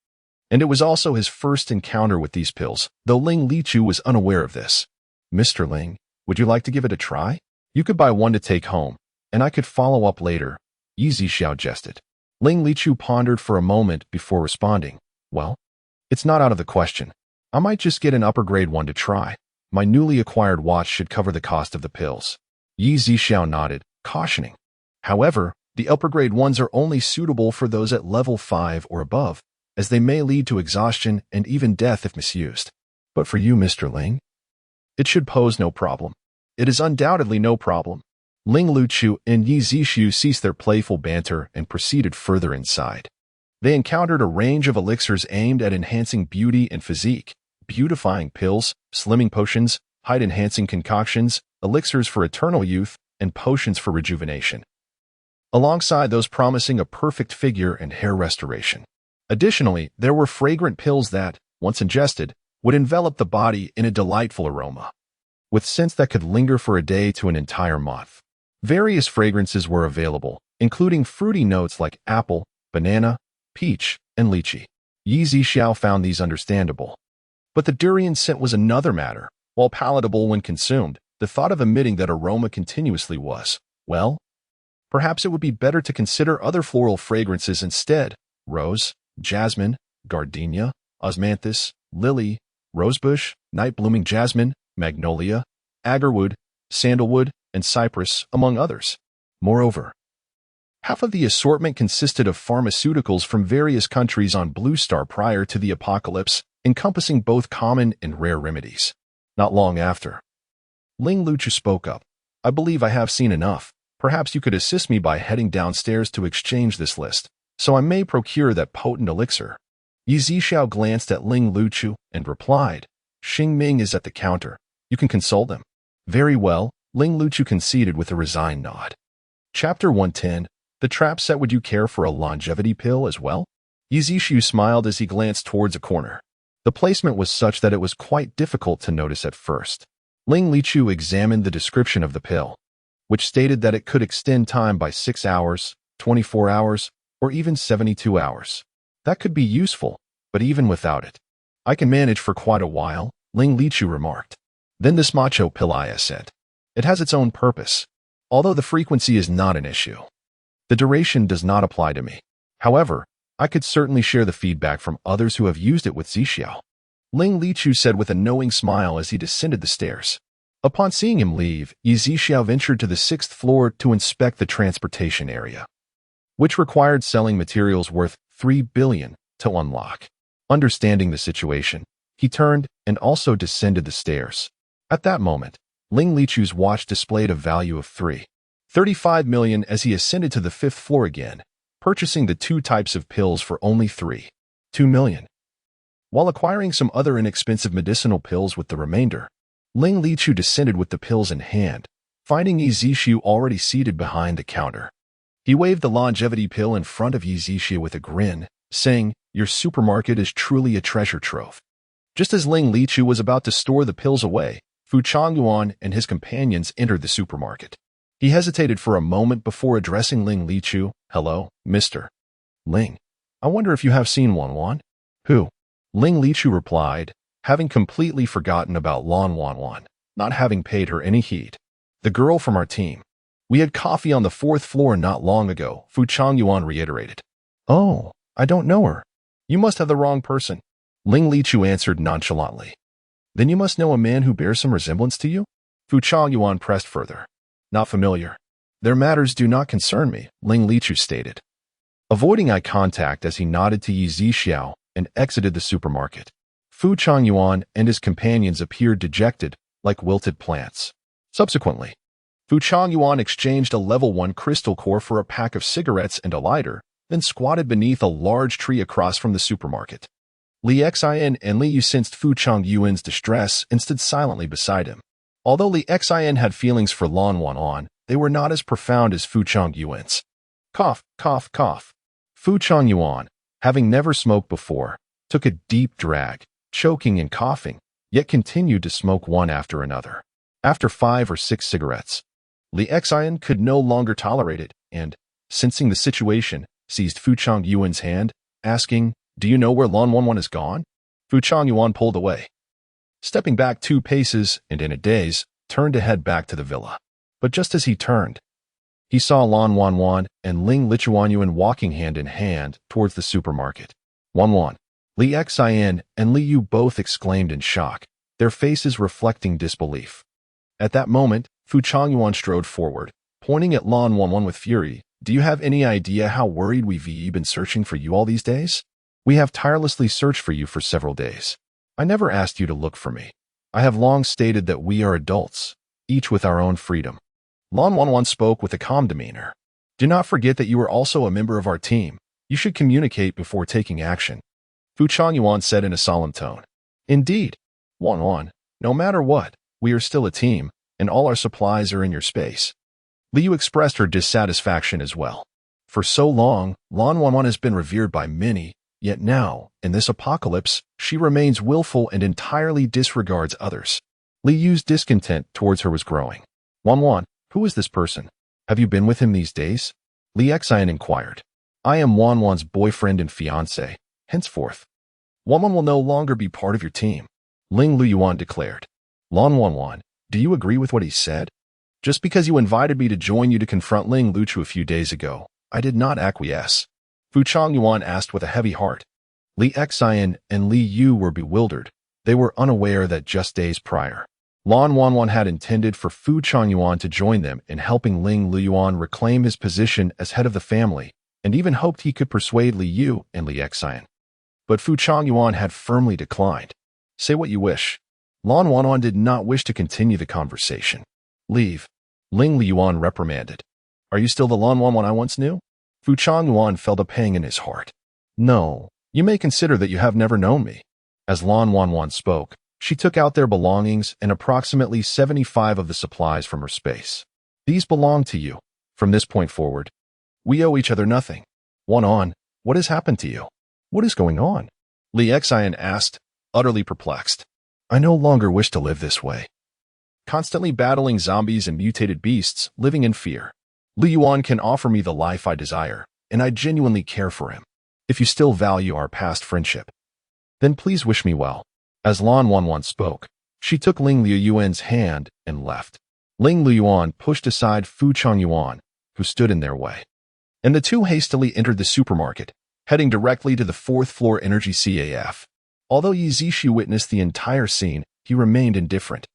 And it was also his first encounter with these pills, though Ling Lichu was unaware of this. "Mr. Ling, would you like to give it a try? You could buy one to take home, and I could follow up later," Yizishu jested. Ling Lichu pondered for a moment before responding, "Well, it's not out of the question. I might just get an upper-grade one to try. My newly acquired watch should cover the cost of the pills." Yizishu nodded, cautioning. "However, the upper-grade ones are only suitable for those at level 5 or above, as they may lead to exhaustion and even death if misused. But for you, Mr. Ling, it should pose no problem." "It is undoubtedly no problem." Ling Lichu and Yizishu ceased their playful banter and proceeded further inside. They encountered a range of elixirs aimed at enhancing beauty and physique, beautifying pills, slimming potions, height-enhancing concoctions, elixirs for eternal youth, and potions for rejuvenation, alongside those promising a perfect figure and hair restoration. Additionally, there were fragrant pills that, once ingested, would envelop the body in a delightful aroma, with scents that could linger for a day to an entire month. Various fragrances were available, including fruity notes like apple, banana, peach, and lychee. Yizishu found these understandable. But the durian scent was another matter. While palatable when consumed, the thought of emitting that aroma continuously was, well, perhaps it would be better to consider other floral fragrances instead: rose, jasmine, gardenia, osmanthus, lily, rosebush, night-blooming jasmine, magnolia, agarwood, sandalwood, and cypress, among others. Moreover, half of the assortment consisted of pharmaceuticals from various countries on Blue Star prior to the apocalypse, encompassing both common and rare remedies. Not long after, Ling Lichu spoke up. "I believe I have seen enough. Perhaps you could assist me by heading downstairs to exchange this list, so I may procure that potent elixir." Yizishu glanced at Ling Lichu and replied, "Xing Ming is at the counter. You can consult him." "Very well," Ling Lichu conceded with a resigned nod. Chapter 110. The trap set. "Would you care for a longevity pill as well?" Yizishu smiled as he glanced towards a corner. The placement was such that it was quite difficult to notice at first. Ling Lichu examined the description of the pill, which stated that it could extend time by 6 hours, 24 hours, or even 72 hours. That could be useful, but even without it, "I can manage for quite a while," Ling Lichu remarked. "Then this macho pill," I said. "It has its own purpose, although the frequency is not an issue. The duration does not apply to me. However, I could certainly share the feedback from others who have used it with Zixiao," Ling Lichu said with a knowing smile as he descended the stairs. Upon seeing him leave, Yizishu ventured to the 6th floor to inspect the transportation area, which required selling materials worth 3 billion to unlock. Understanding the situation, he turned and also descended the stairs. At that moment, Ling Lichu's watch displayed a value of 3 35 million as he ascended to the 5th floor again, purchasing the 2 types of pills for only 2 million. While acquiring some other inexpensive medicinal pills with the remainder, Ling Lichu descended with the pills in hand, finding Yi Zixu already seated behind the counter. He waved the longevity pill in front of Yi Zixu with a grin, saying, "Your supermarket is truly a treasure trove." Just as Ling Lichu was about to store the pills away, Fu Changyuan and his companions entered the supermarket. He hesitated for a moment before addressing Ling Lichu. "Hello, Mr. Ling. I wonder if you have seen Wanwan?" "Who?" Ling Lichu replied, having completely forgotten about Lan Wanwan, not having paid her any heed. "The girl from our team. We had coffee on the 4th floor not long ago," Fu Changyuan reiterated. "Oh, I don't know her. You must have the wrong person," Ling Lichu answered nonchalantly. "Then you must know a man who bears some resemblance to you?" Fu Changyuan pressed further. "Not familiar. Their matters do not concern me," Ling Lichu stated, avoiding eye contact as he nodded to Yi Zixiao and exited the supermarket. Fu Changyuan and his companions appeared dejected, like wilted plants. Subsequently, Fu Changyuan exchanged a level 1 crystal core for a pack of cigarettes and a lighter, then squatted beneath a large tree across from the supermarket. Li Xian and Li Yu sensed Fu Changyuan's distress and stood silently beside him. Although Li Xian had feelings for Lan Wanwan, they were not as profound as Fu Changyuan's. Cough, cough, cough. Fu Changyuan, having never smoked before, took a deep drag, choking and coughing, yet continued to smoke one after another. After 5 or 6 cigarettes, Li Xian could no longer tolerate it and, sensing the situation, seized Fu Changyuan's hand, asking, "Do you know where Lan Wanwan has gone?" Fu Changyuan pulled away, stepping back 2 paces and in a daze, turned to head back to the villa. But just as he turned, he saw Lan Wanwan and Ling Lichuanyuan walking hand in hand towards the supermarket. "Wanwan." Li Xian and Li Yu both exclaimed in shock, their faces reflecting disbelief. At that moment, Fu Changyuan strode forward, pointing at Lan Wanwan with fury. "Do you have any idea how worried we've been searching for you all these days? We have tirelessly searched for you for several days. I never asked you to look for me. I have long stated that we are adults, each with our own freedom." Lan Wanwan spoke with a calm demeanor. "Do not forget that you are also a member of our team. You should communicate before taking action," Fu Changyuan said in a solemn tone. "Indeed, Wanwan, no matter what, we are still a team, and all our supplies are in your space." Li Yu expressed her dissatisfaction as well. For so long, Lan Wanwan has been revered by many, yet now, in this apocalypse, she remains willful and entirely disregards others. Li Yu's discontent towards her was growing. "Wanwan, who is this person? Have you been with him these days?" Li Xian inquired. "I am Wanwan's boyfriend and fiancé. Henceforth, Wanwan will no longer be part of your team," Ling Luyuan declared. "Lan Wanwan, do you agree with what he said? Just because you invited me to join you to confront Ling Luchu a few days ago, I did not acquiesce," Fu Changyuan asked with a heavy heart. Li Xian and Li Yu were bewildered. They were unaware that just days prior, Lan Wanwan had intended for Fu Changyuan to join them in helping Ling Luyuan reclaim his position as head of the family, and even hoped he could persuade Li Yu and Li Xian. But Fu Changyuan had firmly declined. "Say what you wish." Lan Wanwan did not wish to continue the conversation. "Leave," Ling Luyuan reprimanded. "Are you still the Lan Wanwan I once knew?" Fu Changyuan felt a pang in his heart. "No, you may consider that you have never known me." As Lan Wanwan spoke, she took out their belongings and approximately 75 of the supplies from her space. "These belong to you. From this point forward, we owe each other nothing. Wanwan, what has happened to you? What is going on?" Li Xian asked, utterly perplexed. "I no longer wish to live this way. Constantly battling zombies and mutated beasts, living in fear. Li Yuan can offer me the life I desire, and I genuinely care for him. If you still value our past friendship, then please wish me well." As Lan Wanwan spoke, she took Ling Luyuan's hand and left. Ling Luyuan pushed aside Fu Changyuan, who stood in their way, and the two hastily entered the supermarket, heading directly to the 4th floor Energy CAF. Although Yi Zixu witnessed the entire scene, he remained indifferent.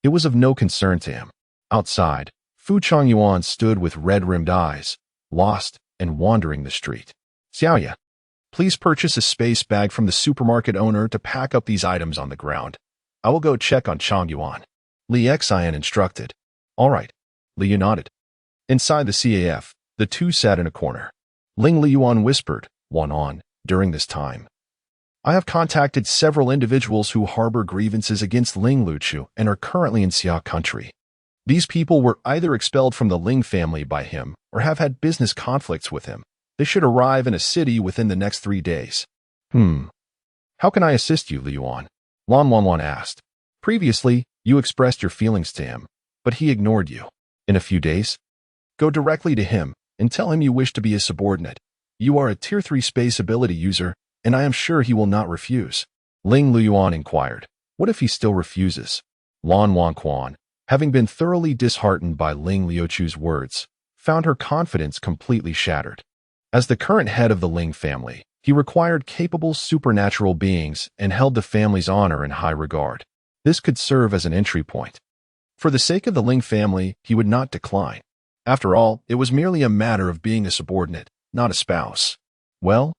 It was of no concern to him. Outside, Fu Changyuan stood with red-rimmed eyes, lost and wandering the street. "Xiaoya, please purchase a space bag from the supermarket owner to pack up these items on the ground. I will go check on Changyuan," Li Xian instructed. "All right," Li Yu nodded. Inside the CAF, the two sat in a corner. Ling Liyuan whispered, one on, during this time. I have contacted several individuals who harbor grievances against Ling Luchu and are currently in Xia country. These people were either expelled from the Ling family by him or have had business conflicts with him. They should arrive in a city within the next 3 days. How can I assist you, Liyuan? Lan Wanwan asked. Previously, you expressed your feelings to him, but he ignored you. In a few days? Go directly to him and tell him you wish to be a subordinate. You are a Tier 3 space ability user, and I am sure he will not refuse. Ling Liyuan inquired. What if he still refuses? Lan Wanquan, having been thoroughly disheartened by Ling Liuchu's words, found her confidence completely shattered. As the current head of the Ling family, he required capable supernatural beings and held the family's honor in high regard. This could serve as an entry point. For the sake of the Ling family, he would not decline. After all, it was merely a matter of being a subordinate, not a spouse. Well,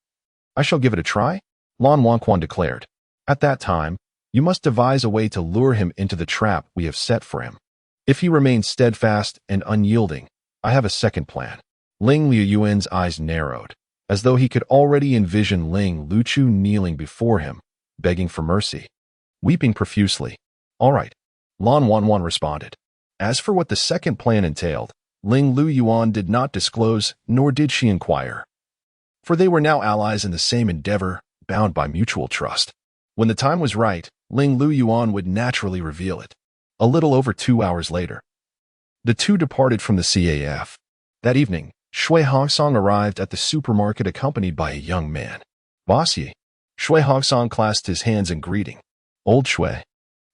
I shall give it a try, Lan Wanquan declared. At that time, you must devise a way to lure him into the trap we have set for him. If he remains steadfast and unyielding, I have a second plan. Ling Liyuan's eyes narrowed, as though he could already envision Ling Luchu kneeling before him, begging for mercy, weeping profusely. All right, Lan Wanwan responded. As for what the second plan entailed, Ling Liyuan did not disclose, nor did she inquire. For they were now allies in the same endeavor, bound by mutual trust. When the time was right, Ling Liyuan would naturally reveal it. A little over 2 hours later, the two departed from the CAF. That evening, Shui Hongsong arrived at the supermarket accompanied by a young man. Bossy. Shui Hongsong clasped his hands in greeting. Old Shui.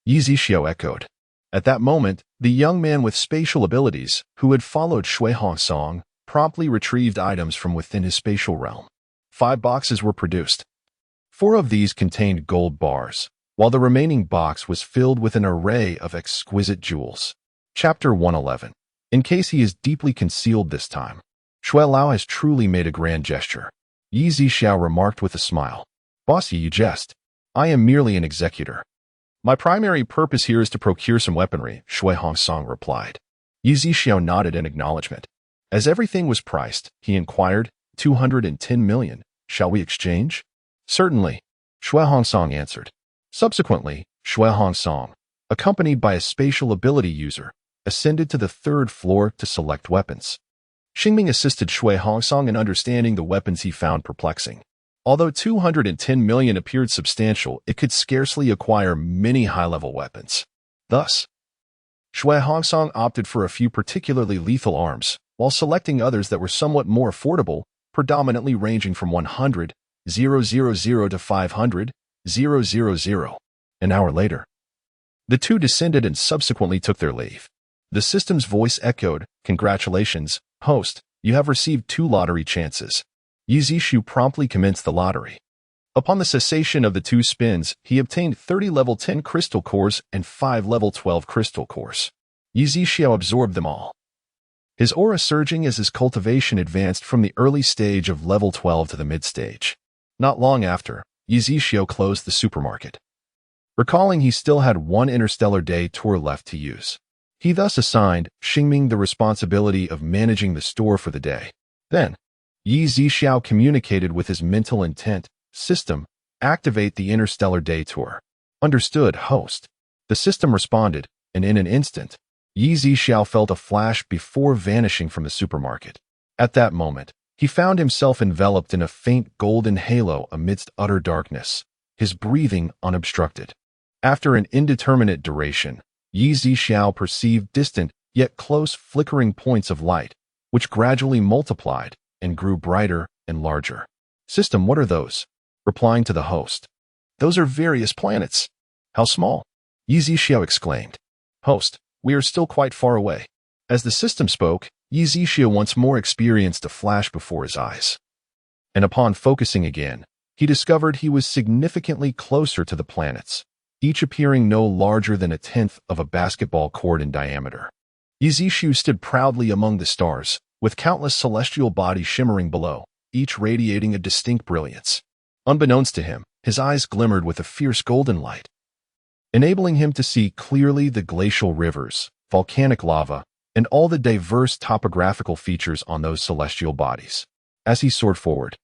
Yi Zixio echoed. At that moment, the young man with spatial abilities, who had followed Shui Hongsong, promptly retrieved items from within his spatial realm. 5 boxes were produced. 4 of these contained gold bars, while the remaining box was filled with an array of exquisite jewels. Chapter 111. In case he is deeply concealed this time, Shui Lao has truly made a grand gesture. Yi Zixio remarked with a smile. Bossy, you jest. I am merely an executor. My primary purpose here is to procure some weaponry, Shui Hongsong replied. Yi Zixio nodded in acknowledgement. As everything was priced, he inquired, 210 million. Shall we exchange? Certainly, Shui Hongsong answered. Subsequently, Shui Hongsong, accompanied by a spatial ability user, ascended to the 3rd floor to select weapons. Xingming assisted Shui Hongsong in understanding the weapons he found perplexing. Although 210 million appeared substantial, it could scarcely acquire many high-level weapons. Thus, Shui Hongsong opted for a few particularly lethal arms, while selecting others that were somewhat more affordable, predominantly ranging from 100,000 to 500,000. An hour later, the two descended and subsequently took their leave. The system's voice echoed, Congratulations, host, you have received 2 lottery chances. Yi Zixio promptly commenced the lottery. Upon the cessation of the 2 spins, he obtained 30 level 10 crystal cores and 5 level 12 crystal cores. Yi Zixio absorbed them all. His aura surging as his cultivation advanced from the early stage of level 12 to the mid-stage. Not long after, Yi Zixio closed the supermarket. Recalling he still had 1 Interstellar Day tour left to use, he thus assigned Xingming the responsibility of managing the store for the day. Then, Yi Zixio communicated with his mental intent, System, activate the Interstellar Day tour. Understood, host. The system responded, and in an instant, Yi Zixio felt a flash before vanishing from the supermarket. At that moment, he found himself enveloped in a faint golden halo amidst utter darkness, his breathing unobstructed. After an indeterminate duration, Yi Zixio perceived distant yet close flickering points of light, which gradually multiplied and grew brighter and larger. System, what are those? Replying to the host. Those are various planets. How small? Yi Zixio exclaimed. Host, we are still quite far away. As the system spoke, Yi Zixio once more experienced a flash before his eyes. And upon focusing again, he discovered he was significantly closer to the planets, each appearing no larger than 1/10 of a basketball court in diameter. Yi Zixio stood proudly among the stars, with countless celestial bodies shimmering below, each radiating a distinct brilliance. Unbeknownst to him, his eyes glimmered with a fierce golden light, enabling him to see clearly the glacial rivers, volcanic lava, and all the diverse topographical features on those celestial bodies. As he soared forward,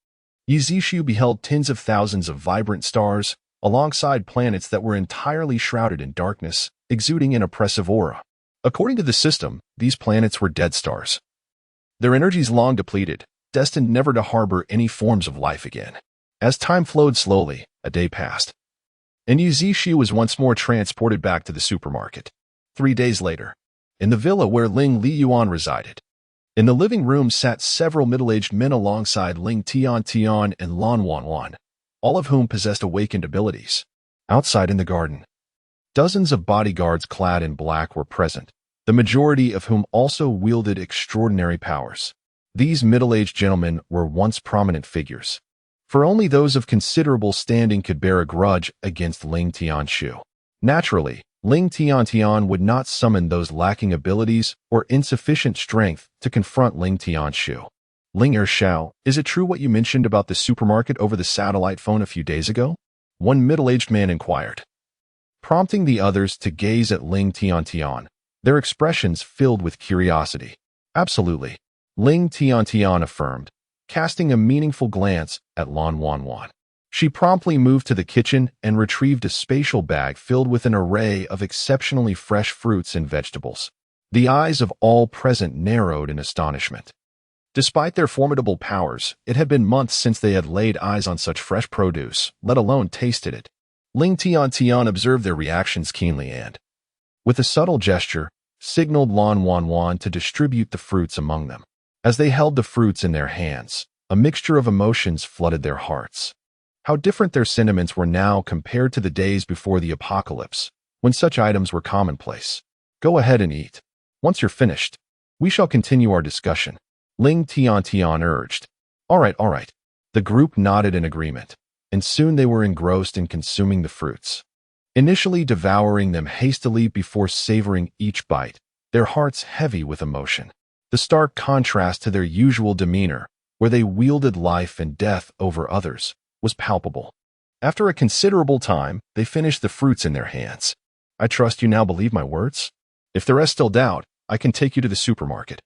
Yizishu beheld tens of thousands of vibrant stars, alongside planets that were entirely shrouded in darkness, exuding an oppressive aura. According to the system, these planets were dead stars. Their energies long depleted, destined never to harbor any forms of life again. As time flowed slowly, a day passed, and Yizishu was once more transported back to the supermarket. 3 days later, in the villa where Ling Liyuan resided, in the living room sat several middle-aged men alongside Ling Tian and Lan Wanwan, all of whom possessed awakened abilities. Outside in the garden, dozens of bodyguards clad in black were present, the majority of whom also wielded extraordinary powers. These middle-aged gentlemen were once prominent figures, for only those of considerable standing could bear a grudge against Ling Tianshu. Naturally, Ling Tian would not summon those lacking abilities or insufficient strength to confront Ling Tianshu. Ling Shao, is it true what you mentioned about the supermarket over the satellite phone a few days ago? One middle-aged man inquired, prompting the others to gaze at Ling Tian, their expressions filled with curiosity. Absolutely, Ling Tian affirmed, casting a meaningful glance at Lan Wanwan. She promptly moved to the kitchen and retrieved a spatial bag filled with an array of exceptionally fresh fruits and vegetables. The eyes of all present narrowed in astonishment. Despite their formidable powers, it had been months since they had laid eyes on such fresh produce, let alone tasted it. Ling Tian observed their reactions keenly and, with a subtle gesture, signaled Lan Wanwan to distribute the fruits among them. As they held the fruits in their hands, a mixture of emotions flooded their hearts. How different their sentiments were now compared to the days before the apocalypse, when such items were commonplace. Go ahead and eat. Once you're finished, we shall continue our discussion, Ling Tian urged. All right. The group nodded in agreement, and soon they were engrossed in consuming the fruits, initially devouring them hastily before savoring each bite, their hearts heavy with emotion. The stark contrast to their usual demeanor, where they wielded life and death over others, was palpable. After a considerable time, they finished the fruits in their hands. I trust you now believe my words? If the rest still doubt, I can take you to the supermarket.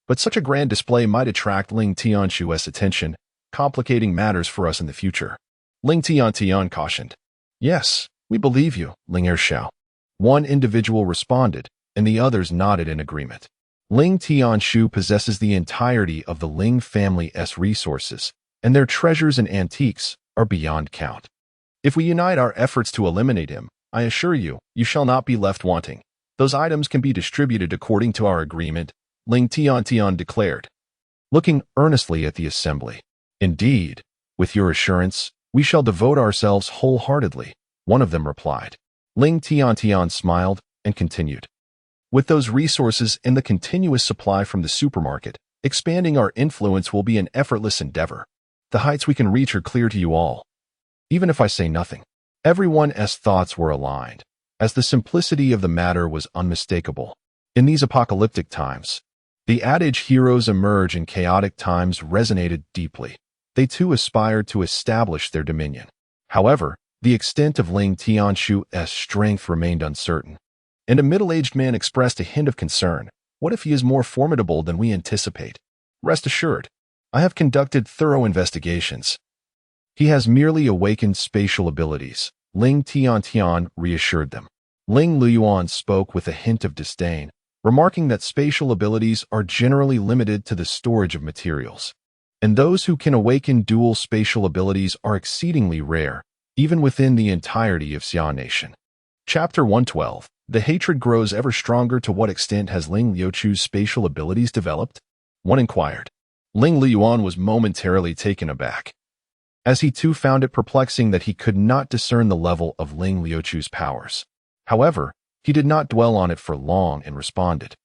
But such a grand display might attract Ling Tianshu's attention, complicating matters for us in the future. Ling Tian cautioned. Yes, we believe you, Ling Shao. One individual responded, and the others nodded in agreement. Ling Tianshu possesses the entirety of the Ling family's resources, and their treasures and antiques are beyond count. If we unite our efforts to eliminate him, I assure you, you shall not be left wanting. Those items can be distributed according to our agreement, Ling Tian declared, looking earnestly at the assembly. Indeed, with your assurance, we shall devote ourselves wholeheartedly, one of them replied. Ling Tian smiled and continued. With those resources and the continuous supply from the supermarket, expanding our influence will be an effortless endeavor. The heights we can reach are clear to you all. Even if I say nothing, everyone's thoughts were aligned, as the simplicity of the matter was unmistakable. In these apocalyptic times, the adage heroes emerge in chaotic times resonated deeply. They too aspired to establish their dominion. However, the extent of Ling Tianshu's strength remained uncertain, and a middle-aged man expressed a hint of concern. What if he is more formidable than we anticipate? Rest assured, I have conducted thorough investigations. He has merely awakened spatial abilities, Ling Tian reassured them. Ling Liyuan spoke with a hint of disdain, remarking that spatial abilities are generally limited to the storage of materials, and those who can awaken dual spatial abilities are exceedingly rare, even within the entirety of Xia Nation. Chapter 112. The hatred grows ever stronger. To what extent has Ling Liuchu's spatial abilities developed? One inquired. Ling Liyuan was momentarily taken aback, as he too found it perplexing that he could not discern the level of Ling Liuchu's powers. However, he did not dwell on it for long and responded,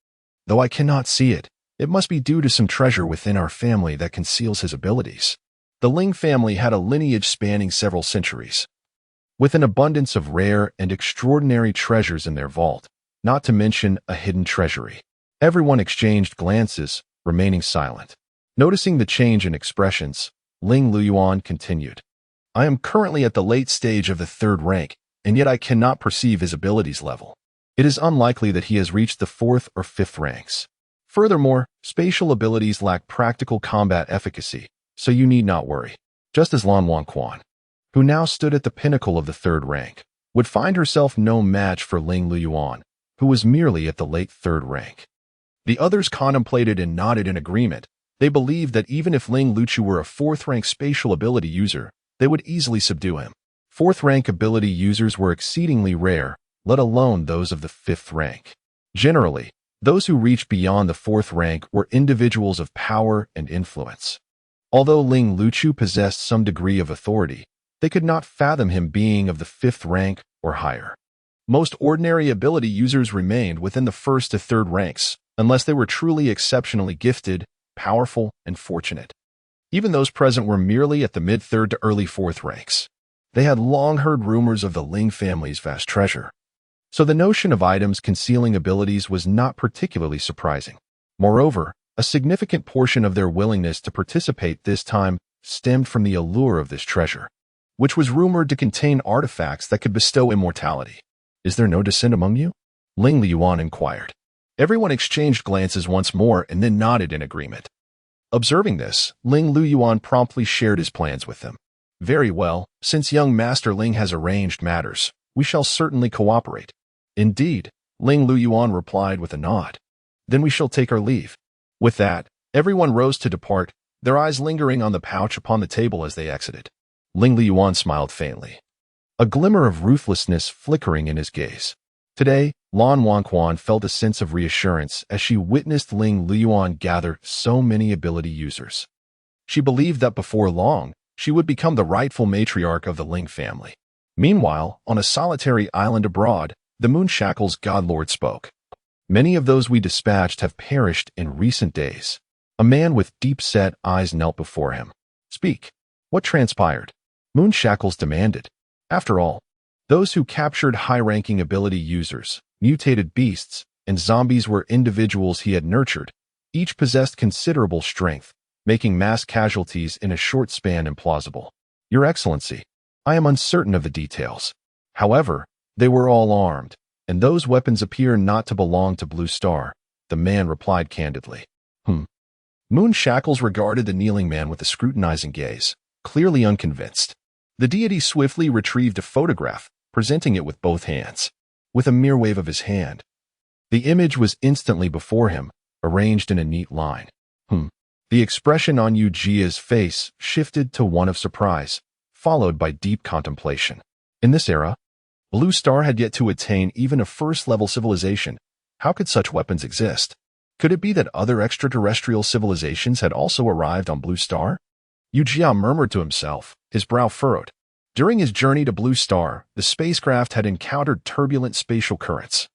though I cannot see it, it must be due to some treasure within our family that conceals his abilities. The Ling family had a lineage spanning several centuries, with an abundance of rare and extraordinary treasures in their vault, not to mention a hidden treasury. Everyone exchanged glances, remaining silent. Noticing the change in expressions, Ling Liyuan continued. I am currently at the late stage of the 3rd rank, and yet I cannot perceive his abilities level. It is unlikely that he has reached the 4th or 5th ranks. Furthermore, spatial abilities lack practical combat efficacy, so you need not worry. Just as Lan Wangquan, who now stood at the pinnacle of the 3rd rank, would find herself no match for Ling Luyuan, who was merely at the late 3rd rank. The others contemplated and nodded in agreement. They believed that even if Ling Luchu were a 4th-rank spatial ability user, they would easily subdue him. 4th-rank ability users were exceedingly rare, let alone those of the 5th rank. Generally, those who reached beyond the 4th rank were individuals of power and influence. Although Ling Luchu possessed some degree of authority, they could not fathom him being of the 5th rank or higher. Most ordinary ability users remained within the 1st to 3rd ranks, unless they were truly exceptionally gifted, powerful, and fortunate. Even those present were merely at the mid-3rd to early 4th ranks. They had long heard rumors of the Ling family's vast treasure, so the notion of items concealing abilities was not particularly surprising. Moreover, a significant portion of their willingness to participate this time stemmed from the allure of this treasure, which was rumored to contain artifacts that could bestow immortality. "Is there no dissent among you?" Ling Liyuan inquired. Everyone exchanged glances once more and then nodded in agreement. Observing this, Ling Luyuan promptly shared his plans with them. "Very well, since young Master Ling has arranged matters, we shall certainly cooperate." "Indeed," Ling Luyuan replied with a nod. "Then we shall take our leave." With that, everyone rose to depart, their eyes lingering on the pouch upon the table as they exited. Ling Luyuan smiled faintly, a glimmer of ruthlessness flickering in his gaze. Today, Lan Wangquan felt a sense of reassurance as she witnessed Ling Luyuan gather so many ability users. She believed that before long, she would become the rightful matriarch of the Ling family. Meanwhile, on a solitary island abroad, the Moonshackle's godlord spoke. "Many of those we dispatched have perished in recent days." A man with deep-set eyes knelt before him. "Speak. What transpired?" Moonshackles demanded. After all, those who captured high-ranking ability users, mutated beasts, and zombies were individuals he had nurtured. Each possessed considerable strength, making mass casualties in a short span implausible. "Your Excellency, I am uncertain of the details. However, they were all armed, and those weapons appear not to belong to Blue Star," the man replied candidly. Moonshackles regarded the kneeling man with a scrutinizing gaze, clearly unconvinced. The deity swiftly retrieved a photograph, presenting it with both hands. With a mere wave of his hand, the image was instantly before him, arranged in a neat line. The expression on Yu Jia's face shifted to one of surprise, followed by deep contemplation. In this era, Blue Star had yet to attain even a first-level civilization. How could such weapons exist? Could it be that other extraterrestrial civilizations had also arrived on Blue Star? Yu Jia murmured to himself, his brow furrowed. During his journey to Blue Star, the spacecraft had encountered turbulent spatial currents,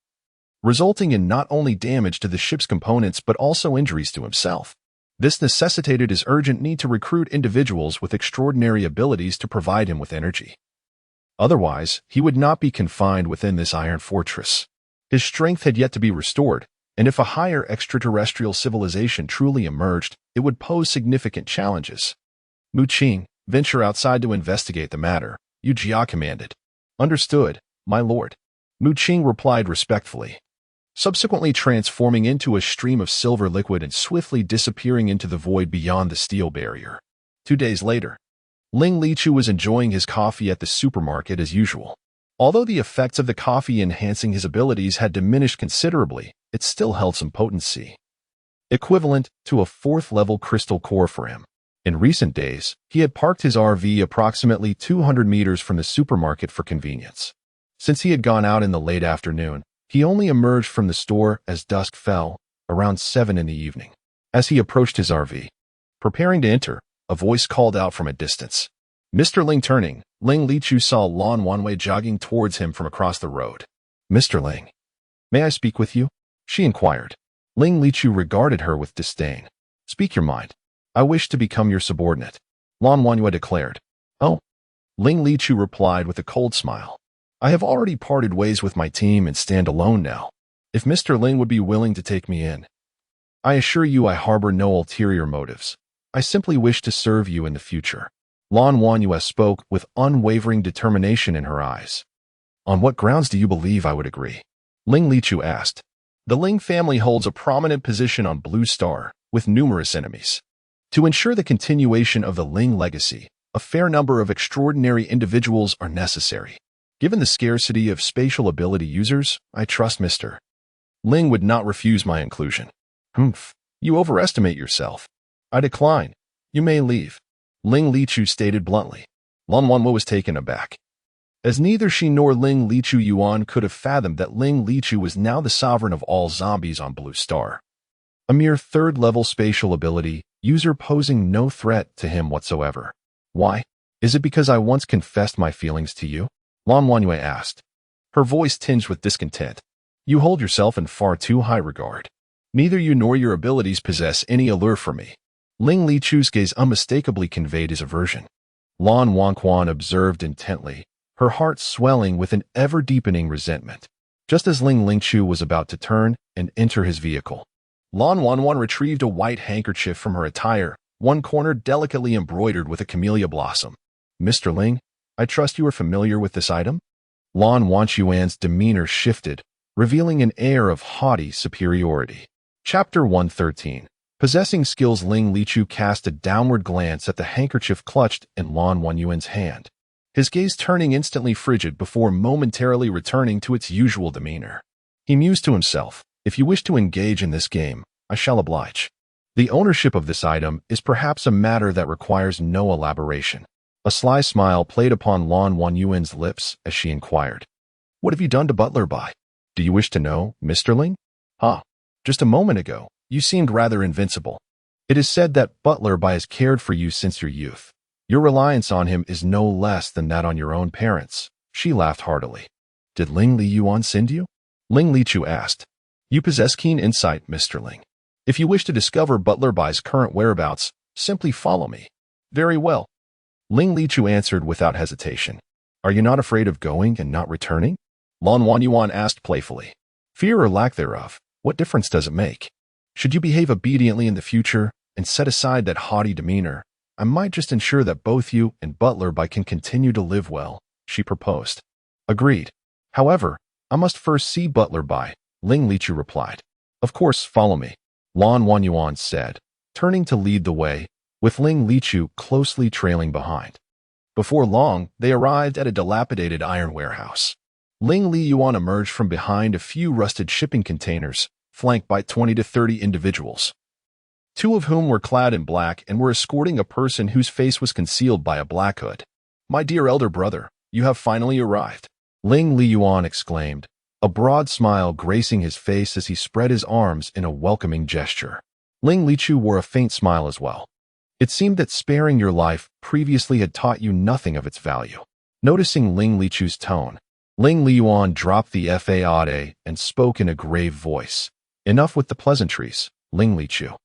resulting in not only damage to the ship's components but also injuries to himself. This necessitated his urgent need to recruit individuals with extraordinary abilities to provide him with energy. Otherwise, he would not be confined within this iron fortress. His strength had yet to be restored, and if a higher extraterrestrial civilization truly emerged, it would pose significant challenges. "Mu Qing, venture outside to investigate the matter," Yu Jia commanded. "Understood, my lord," Mu Qing replied respectfully, subsequently transforming into a stream of silver liquid and swiftly disappearing into the void beyond the steel barrier. 2 days later, Ling Lichu was enjoying his coffee at the supermarket as usual. Although the effects of the coffee enhancing his abilities had diminished considerably, it still held some potency, equivalent to a 4th-level crystal core for him. In recent days, he had parked his RV approximately 200 meters from the supermarket for convenience. Since he had gone out in the late afternoon, he only emerged from the store as dusk fell, around 7 in the evening. As he approached his RV, preparing to enter, a voice called out from a distance. "Mr. Ling." Turning, Ling Lichu saw Lan Wanwei jogging towards him from across the road. "Mr. Ling, may I speak with you?" she inquired. Ling Lichu regarded her with disdain. "Speak your mind. I wish to become your subordinate," Lan Wanwei declared. "Oh," Ling Lichu replied with a cold smile. "I have already parted ways with my team and stand alone now. If Mr. Ling would be willing to take me in, I assure you I harbor no ulterior motives. I simply wish to serve you in the future." Lan Wanwei spoke with unwavering determination in her eyes. "On what grounds do you believe I would agree?" Ling Lichu asked. The Ling family holds a prominent position on Blue Star, with numerous enemies. To ensure the continuation of the Ling legacy, a fair number of extraordinary individuals are necessary. Given the scarcity of spatial ability users, I trust Mr. Ling would not refuse my inclusion. Humph, you overestimate yourself. I decline. You may leave. Ling Lichu stated bluntly. Lan Wanwo was taken aback. As neither she nor Ling Lichu Yuan could have fathomed that Ling Lichu was now the sovereign of all zombies on Blue Star. A mere third-level spatial ability, user posing no threat to him whatsoever. Why? Is it because I once confessed my feelings to you? Lan Wanyue asked, her voice tinged with discontent. You hold yourself in far too high regard. Neither you nor your abilities possess any allure for me. Ling Lichu's gaze unmistakably conveyed his aversion. Lan Wanquan observed intently, her heart swelling with an ever-deepening resentment. Just as Ling Lingchu was about to turn and enter his vehicle, Lan Wanwan retrieved a white handkerchief from her attire, one corner delicately embroidered with a camellia blossom. Mr. Ling, I trust you are familiar with this item? Lan Wanchuan's demeanor shifted, revealing an air of haughty superiority. Chapter 113. Possessing skills. Ling Lichu cast a downward glance at the handkerchief clutched in Lan Wanyuan's hand, his gaze turning instantly frigid before momentarily returning to its usual demeanor. He mused to himself, if you wish to engage in this game, I shall oblige. The ownership of this item is perhaps a matter that requires no elaboration. A sly smile played upon Lan Wanyuan's lips as she inquired, What have you done to Butler Bai? Do you wish to know, Mr. Ling? Just a moment ago, you seemed rather invincible. It is said that Butler Bai has cared for you since your youth. Your reliance on him is no less than that on your own parents. She laughed heartily. Did Ling Li Yuan send you? Ling Lichu asked. You possess keen insight, Mr. Ling. If you wish to discover Butler Bai's current whereabouts, simply follow me. Very well. Ling Lichu answered without hesitation. Are you not afraid of going and not returning? Lan Wanyuan asked playfully. Fear or lack thereof, what difference does it make? Should you behave obediently in the future and set aside that haughty demeanor, I might just ensure that both you and Butler Bai can continue to live well, she proposed. Agreed. However, I must first see Butler Bai, Ling Lichu replied. Of course, follow me, Lan Wanyuan said, turning to lead the way, with Ling Lichu closely trailing behind. Before long, they arrived at a dilapidated iron warehouse. Ling Li Yuan emerged from behind a few rusted shipping containers, flanked by 20 to 30 individuals, two of whom were clad in black and were escorting a person whose face was concealed by a black hood. My dear elder brother, you have finally arrived, Ling Li Yuan exclaimed, a broad smile gracing his face as he spread his arms in a welcoming gesture. Ling Lichu wore a faint smile as well. It seemed that sparing your life previously had taught you nothing of its value. Noticing Ling Lichu's tone, Ling Li Yuan dropped the faade and spoke in a grave voice. Enough with the pleasantries, Ling Lichu.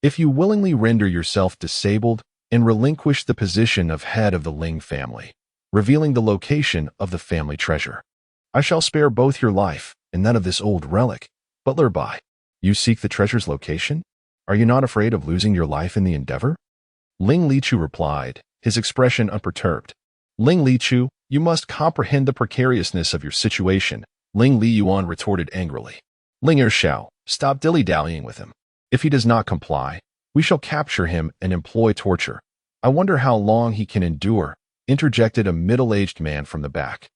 If you willingly render yourself disabled and relinquish the position of head of the Ling family, revealing the location of the family treasure, I shall spare both your life and that of this old relic. Butler Bai, you seek the treasure's location? Are you not afraid of losing your life in the endeavor? Ling Lichu replied, his expression unperturbed. Ling Lichu, you must comprehend the precariousness of your situation, Ling Li Yuan retorted angrily. Ling Ershao, stop dilly-dallying with him. If he does not comply, we shall capture him and employ torture. I wonder how long he can endure, interjected a middle-aged man from the back,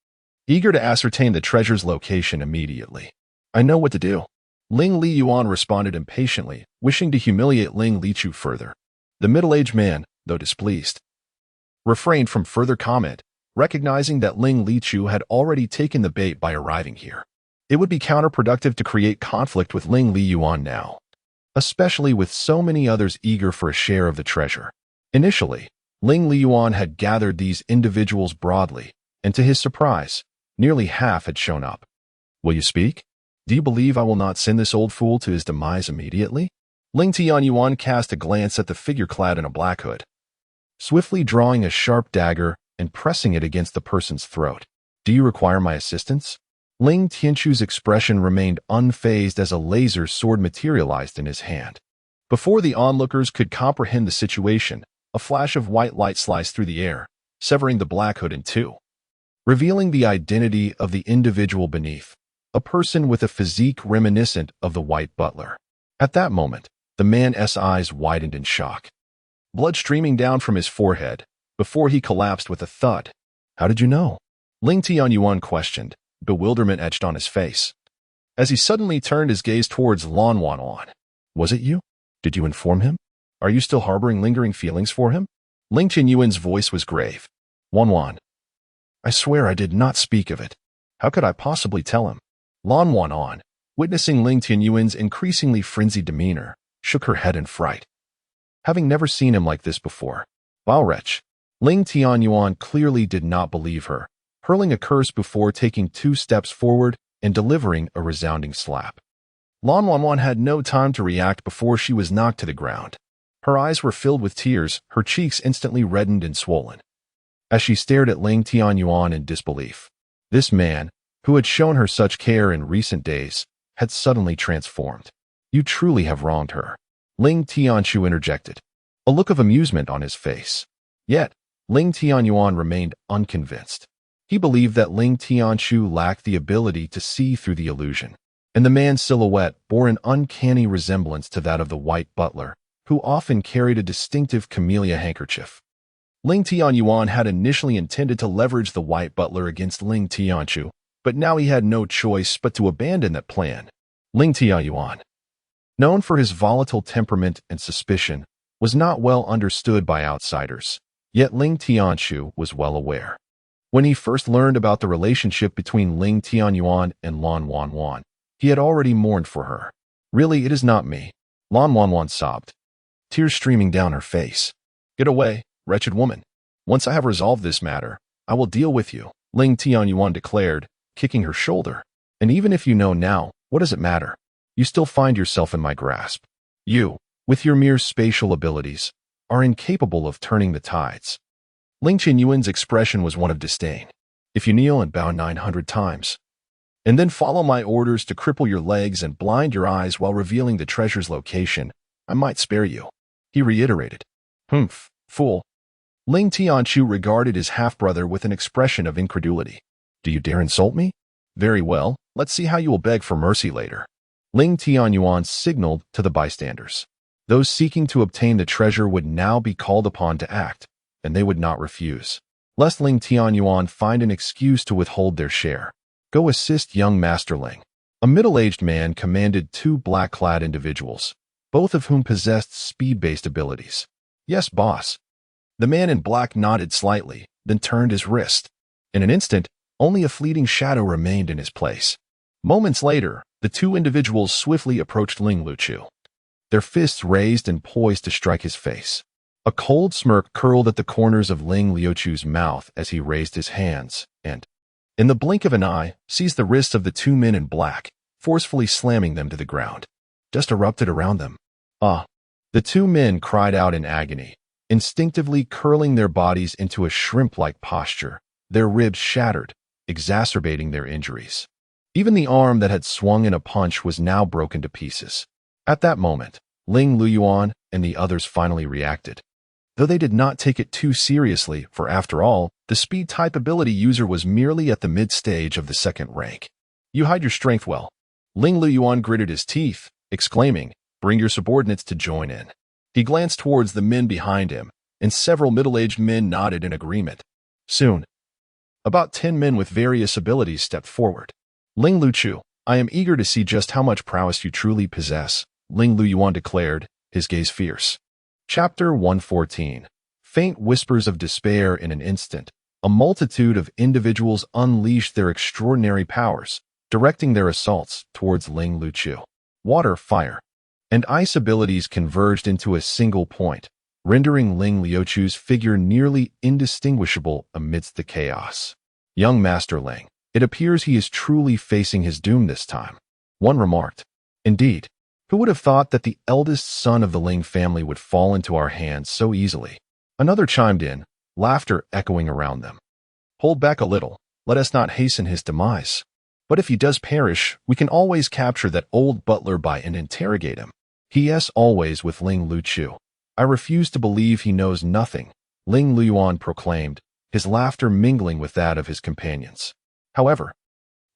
eager to ascertain the treasure's location immediately. I know what to do. Ling Li Yuan responded impatiently, wishing to humiliate Ling Lichu further. The middle-aged man, though displeased, refrained from further comment, recognizing that Ling Lichu had already taken the bait by arriving here. It would be counterproductive to create conflict with Ling Li Yuan now, especially with so many others eager for a share of the treasure. Initially, Ling Li Yuan had gathered these individuals broadly, and to his surprise, nearly half had shown up. Will you speak? Do you believe I will not send this old fool to his demise immediately? Ling Tian Yuan cast a glance at the figure clad in a black hood, swiftly drawing a sharp dagger and pressing it against the person's throat. Do you require my assistance? Ling Tianchu's expression remained unfazed as a laser sword materialized in his hand. Before the onlookers could comprehend the situation, a flash of white light sliced through the air, severing the black hood in two. Revealing the identity of the individual beneath, a person with a physique reminiscent of the White Butler. At that moment, the man's eyes widened in shock, blood streaming down from his forehead before he collapsed with a thud. "How did you know?" Ling Tianyuan questioned, bewilderment etched on his face, as he suddenly turned his gaze towards Lan Wanan. "Was it you? Did you inform him? Are you still harboring lingering feelings for him?" Ling Tianyuan's voice was grave. "Wanwan, I swear I did not speak of it. How could I possibly tell him?" Lan Wanan, witnessing Ling Tianyuan's increasingly frenzied demeanor, shook her head in fright, having never seen him like this before. "Wow, wretch." Ling Tianyuan clearly did not believe her, hurling a curse before taking 2 steps forward and delivering a resounding slap. Lan Wanwan had no time to react before she was knocked to the ground. Her eyes were filled with tears, her cheeks instantly reddened and swollen, as she stared at Ling Tianyuan in disbelief. This man, who had shown her such care in recent days, had suddenly transformed. "You truly have wronged her," Ling Tianshu interjected, a look of amusement on his face. Yet, Ling Tianyuan remained unconvinced. He believed that Ling Tianshu lacked the ability to see through the illusion, and the man's silhouette bore an uncanny resemblance to that of the White Butler, who often carried a distinctive camellia handkerchief. Ling Tianyuan had initially intended to leverage the White Butler against Ling Tianshu, but now he had no choice but to abandon that plan. Ling Tianyuan, known for his volatile temperament and suspicion, was not well understood by outsiders, yet Ling Tianshu was well aware. When he first learned about the relationship between Ling Tianyuan and Lan Wanwan, he had already mourned for her. "Really, it is not me," Lan Wanwan sobbed, tears streaming down her face. "Get away, wretched woman. Once I have resolved this matter, I will deal with you," Ling Tianyuan declared, kicking her shoulder. "And even if you know now, what does it matter? You still find yourself in my grasp. You, with your mere spatial abilities, are incapable of turning the tides." Ling Tianyuan's expression was one of disdain. "If you kneel and bow 900 times, and then follow my orders to cripple your legs and blind your eyes while revealing the treasure's location, I might spare you," he reiterated. "Humph, fool." Ling Tianshu regarded his half-brother with an expression of incredulity. "Do you dare insult me? Very well, let's see how you will beg for mercy later." Ling Tianyuan signaled to the bystanders. Those seeking to obtain the treasure would now be called upon to act, and they would not refuse, lest Ling Tianyuan find an excuse to withhold their share. "Go assist young Master Ling." A middle-aged man commanded 2 black-clad individuals, both of whom possessed speed-based abilities. "Yes, boss." The man in black nodded slightly, then turned his wrist. In an instant, only a fleeting shadow remained in his place. Moments later, the 2 individuals swiftly approached Ling Luchu, their fists raised and poised to strike his face. A cold smirk curled at the corners of Ling Liuchu's mouth as he raised his hands and, in the blink of an eye, seized the wrists of the 2 men in black, forcefully slamming them to the ground. Dust erupted around them. "Ah!" The 2 men cried out in agony, instinctively curling their bodies into a shrimp-like posture, their ribs shattered, exacerbating their injuries. Even the arm that had swung in a punch was now broken to pieces. At that moment, Ling Luyuan and the others finally reacted, though they did not take it too seriously, for after all, the speed-type ability user was merely at the mid-stage of the 2nd rank. "You hide your strength well." Ling Luyuan gritted his teeth, exclaiming, "Bring your subordinates to join in." He glanced towards the men behind him, and several middle-aged men nodded in agreement. Soon, about 10 men with various abilities stepped forward. "Ling Luchu, I am eager to see just how much prowess you truly possess," Ling Luyuan declared, his gaze fierce. Chapter 114. Faint whispers of despair. In an instant, a multitude of individuals unleashed their extraordinary powers, directing their assaults towards Ling Luchu. Water, fire, and ice abilities converged into a single point, rendering Ling Liuchu's figure nearly indistinguishable amidst the chaos. "Young Master Ling, it appears he is truly facing his doom this time," one remarked. "Indeed, who would have thought that the eldest son of the Ling family would fall into our hands so easily?" Another chimed in, laughter echoing around them. "Hold back a little, let us not hasten his demise. But if he does perish, we can always capture that old butler by and interrogate him. He is always with Ling Luchu. I refuse to believe he knows nothing," Ling Luyuan proclaimed, his laughter mingling with that of his companions. However,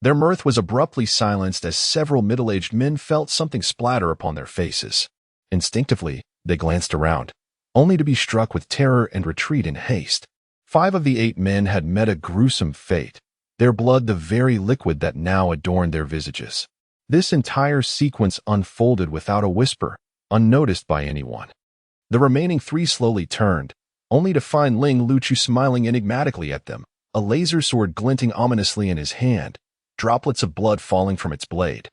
Their mirth was abruptly silenced as several middle-aged men felt something splatter upon their faces. Instinctively, they glanced around, only to be struck with terror and retreat in haste. 5 of the 8 men had met a gruesome fate, their blood the very liquid that now adorned their visages. This entire sequence unfolded without a whisper, unnoticed by anyone. The remaining 3 slowly turned, only to find Ling Luchu smiling enigmatically at them, a laser sword glinting ominously in his hand, droplets of blood falling from its blade.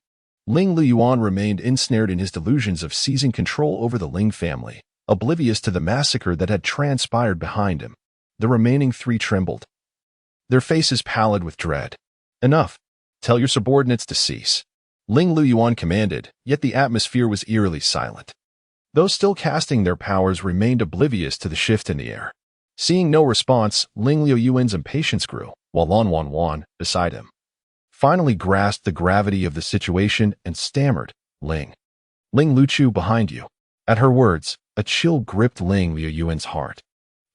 Ling Liyuan remained ensnared in his delusions of seizing control over the Ling family, oblivious to the massacre that had transpired behind him. The remaining 3 trembled, their faces pallid with dread. Enough. Tell your subordinates to cease. Ling Liyuan commanded, yet the atmosphere was eerily silent. Those still casting their powers remained oblivious to the shift in the air. Seeing no response, Ling Liyuan's impatience grew, while Lan Wanwan, beside him, finally grasped the gravity of the situation and stammered, Ling Luchu, behind you. At her words, a chill gripped Ling Liyuan's heart.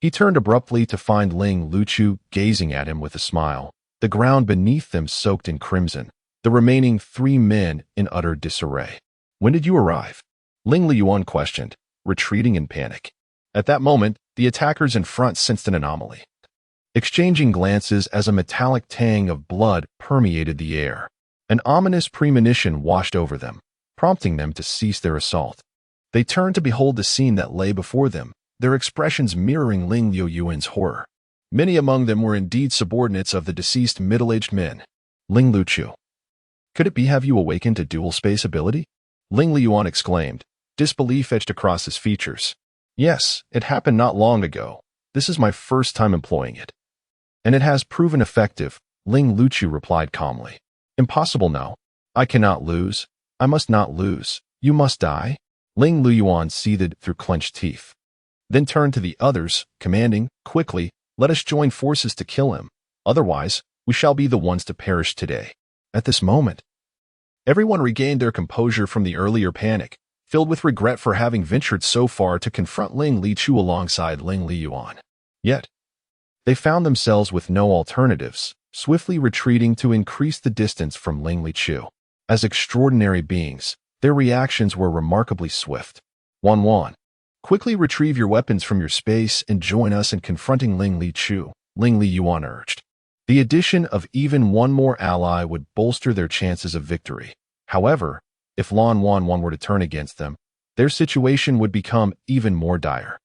He turned abruptly to find Ling Luchu gazing at him with a smile, the ground beneath them soaked in crimson, the remaining 3 men in utter disarray. When did you arrive? Ling Liyuan questioned, retreating in panic. At that moment, the attackers in front sensed an anomaly, exchanging glances as a metallic tang of blood permeated the air. An ominous premonition washed over them, prompting them to cease their assault. They turned to behold the scene that lay before them, their expressions mirroring Ling Liyuan's horror. Many among them were indeed subordinates of the deceased middle-aged men. Ling Luchu. Could it be have you awakened a dual space ability? Ling Liyuan exclaimed, disbelief etched across his features. Yes, it happened not long ago. This is my first time employing it. And it has proven effective, Ling Luchu replied calmly. Impossible no. I cannot lose. I must not lose. You must die. Ling Liyuan seethed through clenched teeth, then turned to the others, commanding, quickly, let us join forces to kill him. Otherwise, we shall be the ones to perish today. At this moment, everyone regained their composure from the earlier panic, filled with regret for having ventured so far to confront Ling Lichu alongside Ling Liyuan. Yet, they found themselves with no alternatives, swiftly retreating to increase the distance from Ling Lichu. As extraordinary beings, their reactions were remarkably swift. Wanwan. Quickly retrieve your weapons from your space and join us in confronting Ling Lichu, Ling Liyuan urged. The addition of even one more ally would bolster their chances of victory. However, if Lan Wanwan were to turn against them, their situation would become even more dire.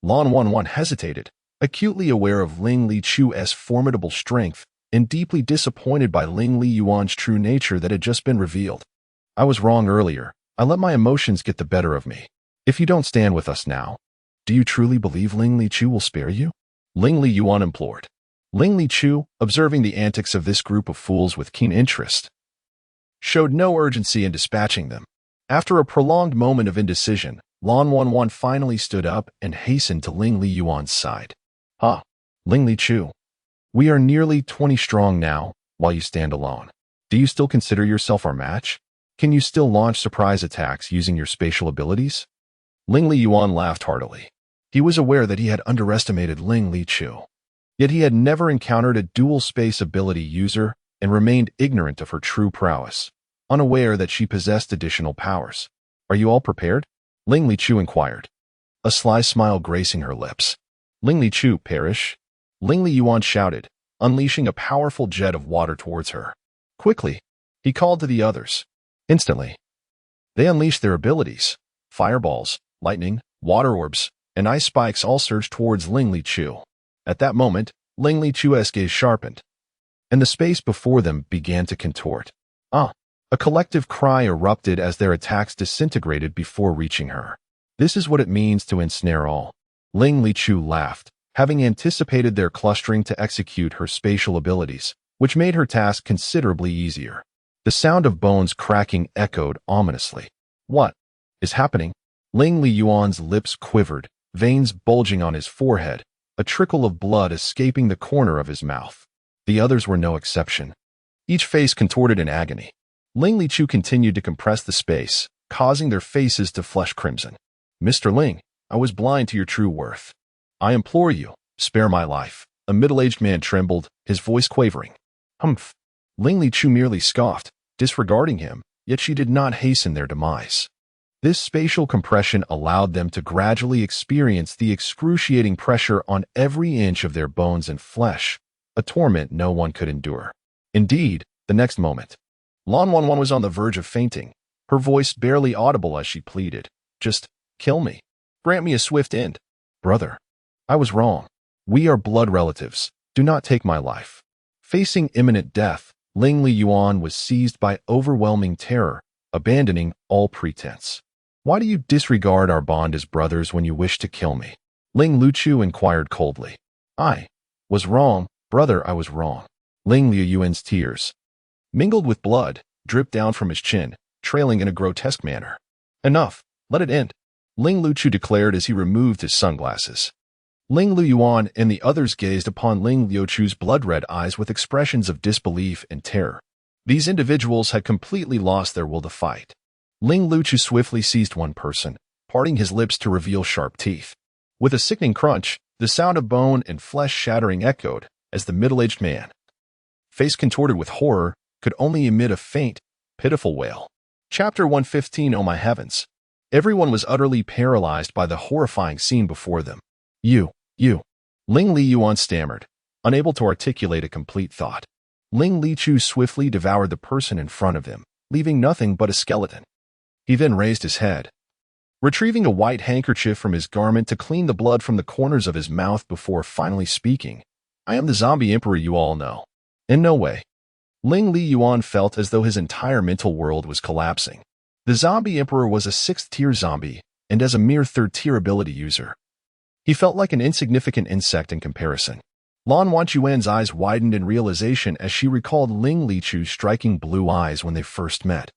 Lan Wanwan hesitated, acutely aware of Ling Lichu's formidable strength and deeply disappointed by Ling Liyuan's true nature that had just been revealed. I was wrong earlier. I let my emotions get the better of me. If you don't stand with us now, do you truly believe Ling Lichu will spare you? Ling Liyuan implored. Ling Lichu, observing the antics of this group of fools with keen interest, showed no urgency in dispatching them. After a prolonged moment of indecision, Lan Wanwan finally stood up and hastened to Ling Liyuan's side. Ling Lichu. We are nearly 20 strong now, while you stand alone. Do you still consider yourself our match? Can you still launch surprise attacks using your spatial abilities? Ling Liyuan laughed heartily. He was aware that he had underestimated Ling Lichu. Yet he had never encountered a dual space ability user and remained ignorant of her true prowess, unaware that she possessed additional powers. Are you all prepared? Ling Lichu inquired, a sly smile gracing her lips. Ling Lichu, perish. Ling Liyuan shouted, unleashing a powerful jet of water towards her. Quickly, he called to the others. Instantly, they unleashed their abilities. Fireballs, lightning, water orbs, and ice spikes all surged towards Ling Lichu. At that moment, Ling Lichu's gaze sharpened, and the space before them began to contort. A collective cry erupted as their attacks disintegrated before reaching her. This is what it means to ensnare all. Ling Lichu laughed, having anticipated their clustering to execute her spatial abilities, which made her task considerably easier. The sound of bones cracking echoed ominously. What is happening? Ling Liyuan's lips quivered, veins bulging on his forehead, a trickle of blood escaping the corner of his mouth. The others were no exception. Each face contorted in agony. Ling Lichu continued to compress the space, causing their faces to flush crimson. Mr. Ling, I was blind to your true worth. I implore you, spare my life. A middle-aged man trembled, his voice quavering. Humph. Ling Lichu merely scoffed, disregarding him, yet she did not hasten their demise. This spatial compression allowed them to gradually experience the excruciating pressure on every inch of their bones and flesh, a torment no one could endure. Indeed, the next moment, Lan Wanwan was on the verge of fainting, her voice barely audible as she pleaded, "Just kill me. Grant me a swift end. Brother, I was wrong. We are blood relatives. Do not take my life." Facing imminent death, Ling Liyuan was seized by overwhelming terror, abandoning all pretense. "Why do you disregard our bond as brothers when you wish to kill me?" Ling Luchu inquired coldly. "I was wrong, brother, I was wrong." Ling Liyuan's tears, mingled with blood, dripped down from his chin, trailing in a grotesque manner. "Enough, let it end," Ling Luchu declared as he removed his sunglasses. Ling Liyuan and the others gazed upon Ling Liuchu's blood-red eyes with expressions of disbelief and terror. These individuals had completely lost their will to fight. Ling Liuchu swiftly seized one person, parting his lips to reveal sharp teeth. With a sickening crunch, the sound of bone and flesh shattering echoed as the middle-aged man, face contorted with horror, could only emit a faint, pitiful wail. Chapter 115. Oh my heavens! Everyone was utterly paralyzed by the horrifying scene before them. You. Ling Liyuan stammered, unable to articulate a complete thought. Ling Lichu swiftly devoured the person in front of him, leaving nothing but a skeleton. He then raised his head, retrieving a white handkerchief from his garment to clean the blood from the corners of his mouth before finally speaking. "I am the zombie emperor you all know." In no way. Ling Liyuan felt as though his entire mental world was collapsing. The zombie emperor was a 6th-tier zombie, and as a mere 3rd-tier ability user, he felt like an insignificant insect in comparison. Lan Wanchuan's eyes widened in realization as she recalled Ling Lichu's striking blue eyes when they first met,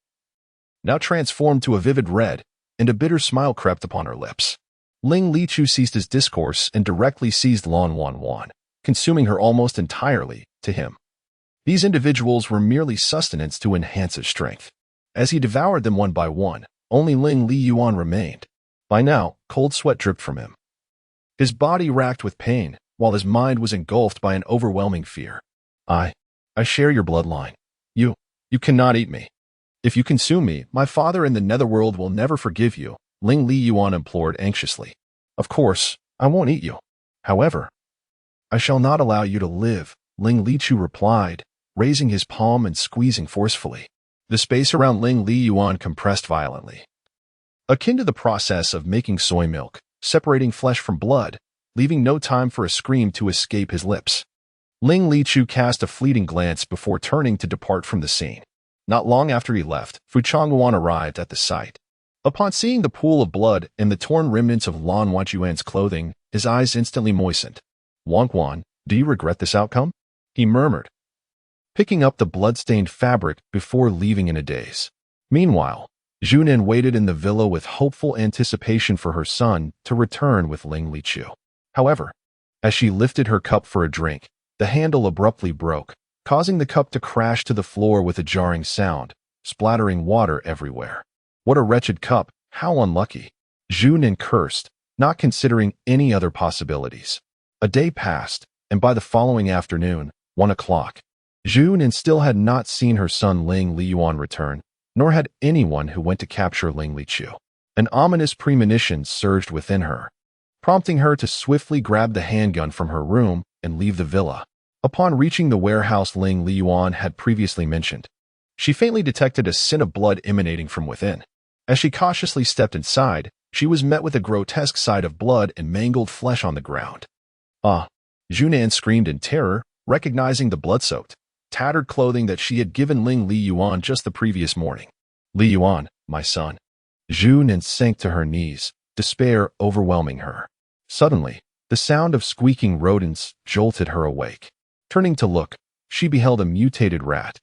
now transformed to a vivid red, and a bitter smile crept upon her lips. Ling Lichu ceased his discourse and directly seized Lan Wanwan, consuming her almost entirely. To him, these individuals were merely sustenance to enhance his strength. As he devoured them one by one, only Ling Liyuan remained. By now, cold sweat dripped from him, his body racked with pain, while his mind was engulfed by an overwhelming fear. I share your bloodline. You cannot eat me. If you consume me, my father in the netherworld will never forgive you," Ling Liyuan implored anxiously. "Of course, I won't eat you. However, I shall not allow you to live," Ling Lichu replied, raising his palm and squeezing forcefully. The space around Ling Liyuan compressed violently, akin to the process of making soy milk, separating flesh from blood, leaving no time for a scream to escape his lips. Ling Lichu cast a fleeting glance before turning to depart from the scene. Not long after he left, Fu Changguan arrived at the site. Upon seeing the pool of blood and the torn remnants of Lan Wanchuan's clothing, his eyes instantly moistened. "Wangguan, do you regret this outcome?" he murmured, picking up the blood-stained fabric before leaving in a daze. Meanwhile, Junin waited in the villa with hopeful anticipation for her son to return with Ling Lichu. However, as she lifted her cup for a drink, the handle abruptly broke, causing the cup to crash to the floor with a jarring sound, splattering water everywhere. "What a wretched cup, how unlucky," Junin cursed, not considering any other possibilities. A day passed, and by the following afternoon, 1 o'clock, Junin still had not seen her son Ling Liyuan return, nor had anyone who went to capture Ling Lichu. An ominous premonition surged within her, prompting her to swiftly grab the handgun from her room and leave the villa. Upon reaching the warehouse Ling Liyuan had previously mentioned, she faintly detected a scent of blood emanating from within. As she cautiously stepped inside, she was met with a grotesque sight of blood and mangled flesh on the ground. "Ah!" Junan screamed in terror, recognizing the blood-soaked, tattered clothing that she had given Ling Liyuan just the previous morning. "Liyuan, my son." Junan sank to her knees, despair overwhelming her. Suddenly, the sound of squeaking rodents jolted her awake. Turning to look, she beheld a mutated rat,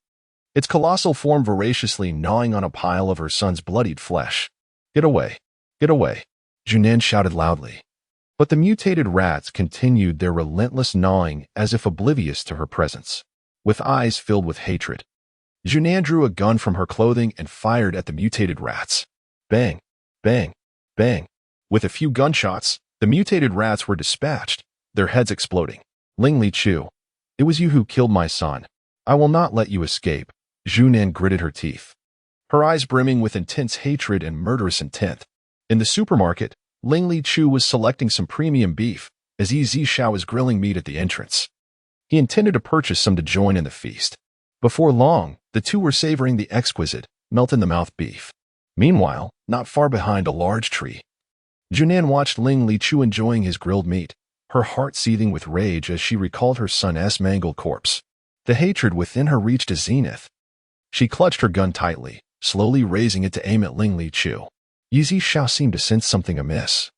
its colossal form voraciously gnawing on a pile of her son's bloodied flesh. Get away! Get away!" Junan shouted loudly. But the mutated rats continued their relentless gnawing as if oblivious to her presence. With eyes filled with hatred, Junan drew a gun from her clothing and fired at the mutated rats. Bang! Bang! Bang! With a few gunshots, the mutated rats were dispatched, their heads exploding. "Ling Lichu, it was you who killed my son." I will not let you escape. Junan gritted her teeth, her eyes brimming with intense hatred and murderous intent. In the supermarket, Ling Li Chu was selecting some premium beef as Yi Xiao was grilling meat at the entrance. He intended to purchase some to join in the feast. Before long, the two were savoring the exquisite, melt-in-the-mouth beef. Meanwhile, not far behind a large tree, Junan watched Ling Li Chu enjoying his grilled meat, her heart seething with rage as she recalled her son's mangled corpse. The hatred within her reached a zenith. She clutched her gun tightly, slowly raising it to aim at Ling Li Chu. Yi Xiao seemed to sense something amiss.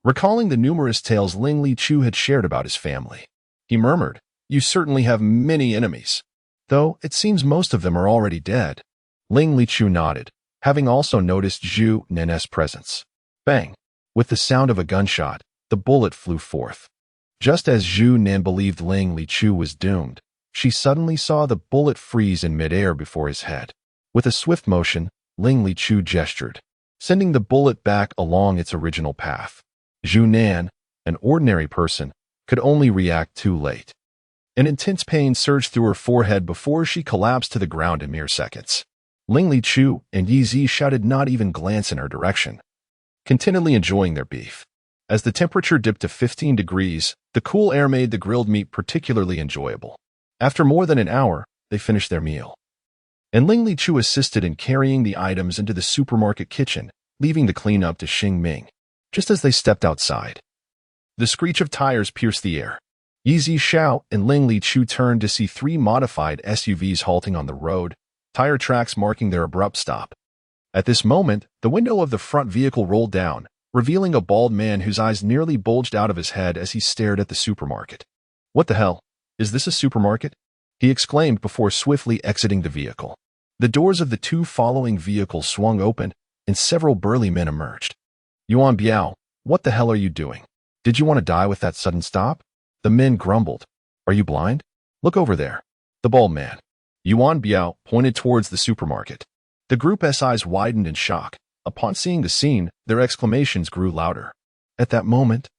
Recalling the numerous tales Ling Li Chu had shared about his family, he murmured, "You certainly have many enemies, though it seems most of them are already dead." Ling Li Chu nodded, having also noticed Zhu Nan's presence. Bang! With the sound of a gunshot, the bullet flew forth. Just as Zhu Nan believed Ling Li Chu was doomed, she suddenly saw the bullet freeze in midair before his head. With a swift motion, Ling Li Chu gestured, sending the bullet back along its original path. Zhu Nan, an ordinary person, could only react too late. An intense pain surged through her forehead before she collapsed to the ground in mere seconds. Ling Li Chu and Yi Xiao did not even glance in her direction, contentedly enjoying their beef. As the temperature dipped to 15 degrees, the cool air made the grilled meat particularly enjoyable. After more than an hour, they finished their meal, and Ling Li Chu assisted in carrying the items into the supermarket kitchen, leaving the cleanup to Xing Ming. Just as they stepped outside, the screech of tires pierced the air. Yi Xiao and Ling Li Chu turned to see 3 modified SUVs halting on the road, tire tracks marking their abrupt stop. At this moment, the window of the front vehicle rolled down, revealing a bald man whose eyes nearly bulged out of his head as he stared at the supermarket. "What the hell? Is this a supermarket?" he exclaimed before swiftly exiting the vehicle. The doors of the 2 following vehicles swung open, and several burly men emerged. "Yuan Biao, what the hell are you doing? Did you want to die with that sudden stop?" The men grumbled. "Are you blind? Look over there." The bald man, Yuan Biao, pointed towards the supermarket. The group's eyes widened in shock. Upon seeing the scene, their exclamations grew louder. At that moment,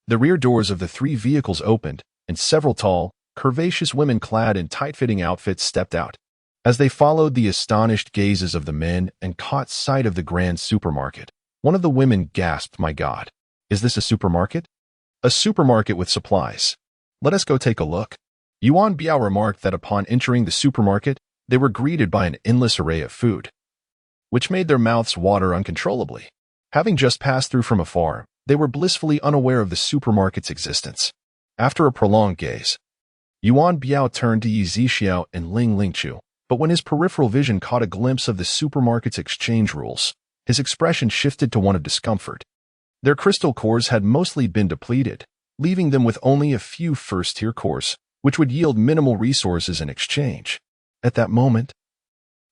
the rear doors of the 3 vehicles opened, and several tall, curvaceous women clad in tight-fitting outfits stepped out. As they followed the astonished gazes of the men and caught sight of the grand supermarket, one of the women gasped, "My God, is this a supermarket?" "A supermarket with supplies. Let us go take a look." Yuan Biao remarked that upon entering the supermarket, they were greeted by an endless array of food, which made their mouths water uncontrollably. Having just passed through from afar, they were blissfully unaware of the supermarket's existence. After a prolonged gaze, Yuan Biao turned to Yi Xiao and Ling Li Chu, but when his peripheral vision caught a glimpse of the supermarket's exchange rules, his expression shifted to one of discomfort. Their crystal cores had mostly been depleted, leaving them with only a few first-tier cores, which would yield minimal resources in exchange. At that moment,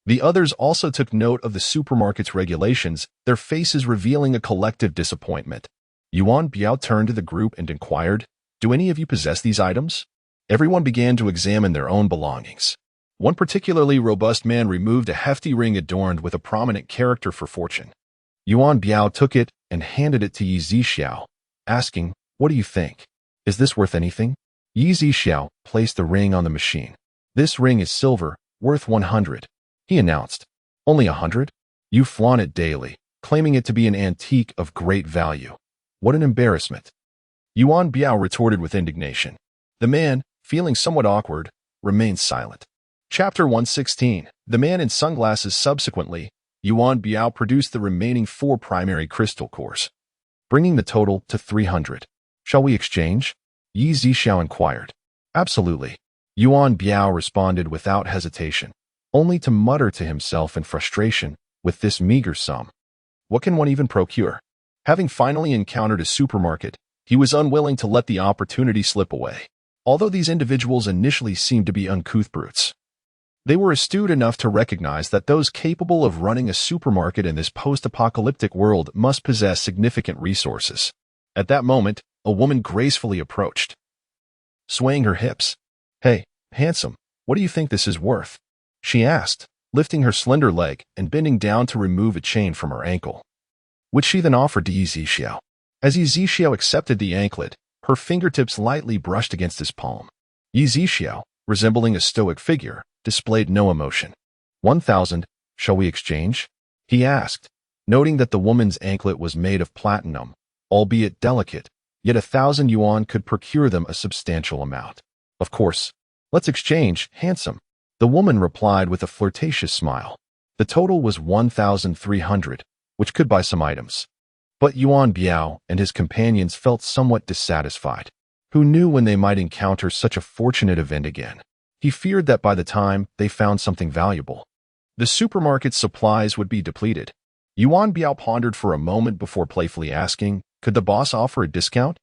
the others also took note of the supermarket's regulations, their faces revealing a collective disappointment. Yuan Biao turned to the group and inquired, "Do any of you possess these items?" Everyone began to examine their own belongings. One particularly robust man removed a hefty ring adorned with a prominent character for fortune. Yuan Biao took it and handed it to Yi Xiao, asking, "What do you think? Is this worth anything?" Yi Xiao placed the ring on the machine. "This ring is silver, worth 100, he announced. "Only 100? You flaunt it daily, claiming it to be an antique of great value. What an embarrassment." Yuan Biao retorted with indignation. The man, feeling somewhat awkward, remained silent. Chapter 116. The Man in Sunglasses. Subsequently, Yuan Biao produced the remaining 4 primary crystal cores, bringing the total to 300. "Shall we exchange?" Yi Xiao inquired. "Absolutely," Yuan Biao responded without hesitation, only to mutter to himself in frustration, "With this meager sum, what can one even procure?" Having finally encountered a supermarket, he was unwilling to let the opportunity slip away. Although these individuals initially seemed to be uncouth brutes, they were astute enough to recognize that those capable of running a supermarket in this post-apocalyptic world must possess significant resources. At that moment, a woman gracefully approached, swaying her hips. "Hey, handsome, what do you think this is worth?" she asked, lifting her slender leg and bending down to remove a chain from her ankle, which she then offered to Yi Xiao. As Yi Xiao accepted the anklet, her fingertips lightly brushed against his palm. Yi Xiao, resembling a stoic figure, displayed no emotion. 1,000, shall we exchange? He asked, noting that the woman's anklet was made of platinum, albeit delicate, yet 1,000 yuan could procure them a substantial amount. Of course. Let's exchange, handsome. The woman replied with a flirtatious smile. The total was 1,300, which could buy some items. But Yuan Biao and his companions felt somewhat dissatisfied. Who knew when they might encounter such a fortunate event again? He feared that by the time they found something valuable, the supermarket's supplies would be depleted. Yuan Biao pondered for a moment before playfully asking, could the boss offer a discount?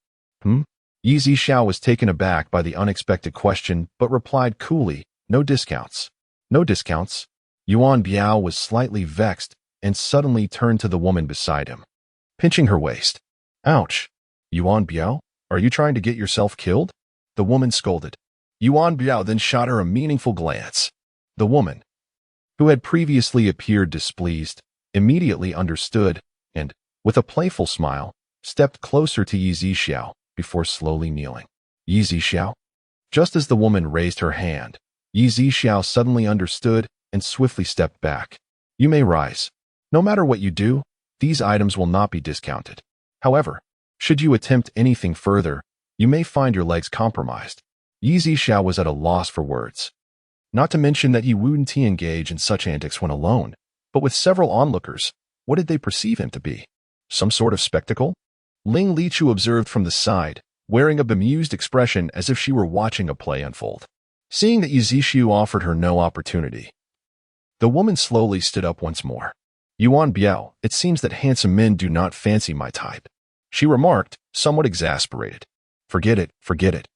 Yi Zixiao was taken aback by the unexpected question, but replied coolly, no discounts. No discounts. Yuan Biao was slightly vexed and suddenly turned to the woman beside him, pinching her waist. Ouch. Yuan Biao, are you trying to get yourself killed? The woman scolded. Yuan Biao then shot her a meaningful glance. The woman, who had previously appeared displeased, immediately understood and, with a playful smile, stepped closer to Yi Zixiao before slowly kneeling. Yi Zixiao? Just as the woman raised her hand, Yi Zixiao suddenly understood and swiftly stepped back. You may rise. No matter what you do, these items will not be discounted. However, should you attempt anything further, you may find your legs compromised. Yi Zixiao was at a loss for words. Not to mention that he wouldn't engage in such antics when alone, but with several onlookers. What did they perceive him to be? Some sort of spectacle? Ling Lichu observed from the side, wearing a bemused expression as if she were watching a play unfold. Seeing that Yi Zixiao offered her no opportunity, the woman slowly stood up once more. Yuan Biao, it seems that handsome men do not fancy my type, she remarked, somewhat exasperated. Forget it, forget it.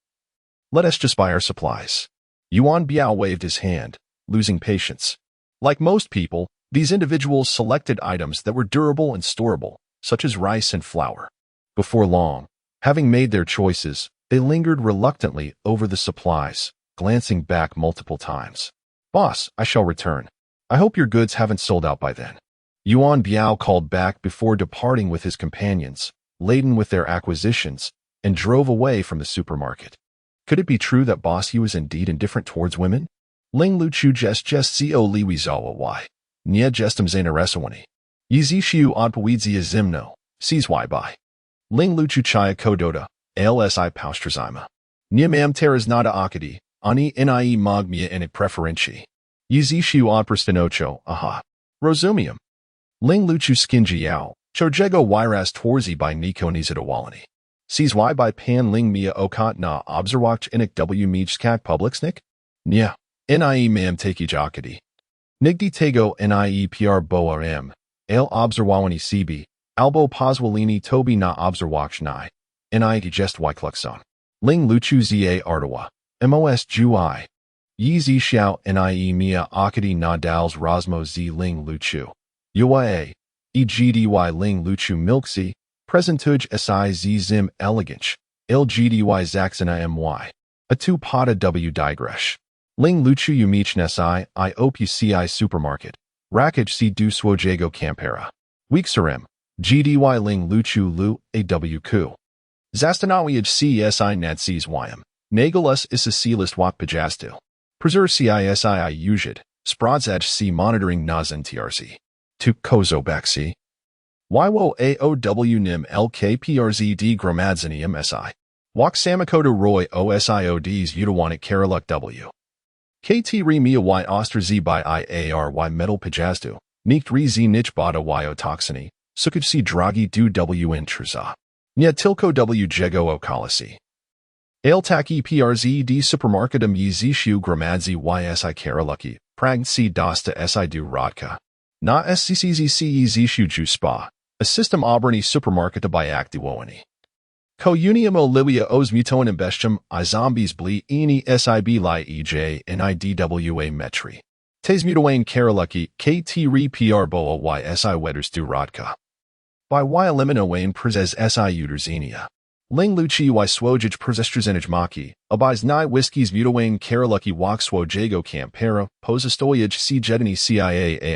Let us just buy our supplies. Yuan Biao waved his hand, losing patience. Like most people, these individuals selected items that were durable and storable, such as rice and flour. Before long, having made their choices, they lingered reluctantly over the supplies, glancing back multiple times. Boss, I shall return. I hope your goods haven't sold out by then. Yuan Biao called back before departing with his companions, laden with their acquisitions, and drove away from the supermarket. Could it be true that Boss Yu was indeed indifferent towards women? Ling Luchu jest co liwi zawa y. Nia gestum zainaresawani. Yi Zixiao odpawidzi zimno, sees why by. Ling Luchu chaya kodota, alsi paustrazima. Nia mam teras nada akadi, ani nie magmia in preferenci. Yi Zixiao odprastinocho, aha. Rosumium. Ling Luchu skinji yao, chojego wiras torzi by Niko nizadawalani. Sees why by pan ling mia okot na obserwach inik w mijskak publicsnik? Nia. Nie mam taki jakadi. Nigdi tego nie pr boarm. El obserwawani cb. Albo pozwalini tobi na obserwach ni. Nie digest wyklukson. Ling Luchu za artawa. Mos jui. Yi Zixiao nie mia akadi na dals rosmo z Ling Luchu. Ua. Egdy Ling Luchu milksi. Presentuj si zim elegant. Lgdy zaxana my. Atu pada w digresh. Ling Luchu umichnesai I opuci supermarket. Rakaj si du swojego campera. Weeksarim. Gdy Ling Luchu lu aw ku. Zastanawiaj csi natsis yam. Nagalus isasilis wak pajastu. Preser cisi ujid. Sprodzaj c monitoring nazentrc. Tu kozo baxi. Ywo aow nim lkprzd gramadzinium si. Wak samakoda roy osiods utawanik karaluk w. Kt re mia y oster z by iary metal pajastu. Nikt re z nich bada y otoxini. Sukuj c dragi du w intrza. Nya tilko w jego okalisi. Ailtaki przd supermarketum Yi Zixiao gramadzi ysi karaluki. Pragn c dosta si du rodka. Na scczc Yi Zixiao ju spa. A system obrani supermarket by actiwoani. Co unium olivia os mutoan bestium I zombies bli eni sib li ej nidwa metri. Tes mutawane karaluki kt re pr boa ysi wetters du rodka. By y eliminowane prezes si uterzenia. Ling Luchi y swojij prezestrazenij maki, abis ni whiskies mutawane karaluki wak swojego campera, posastoyaj c jedini cia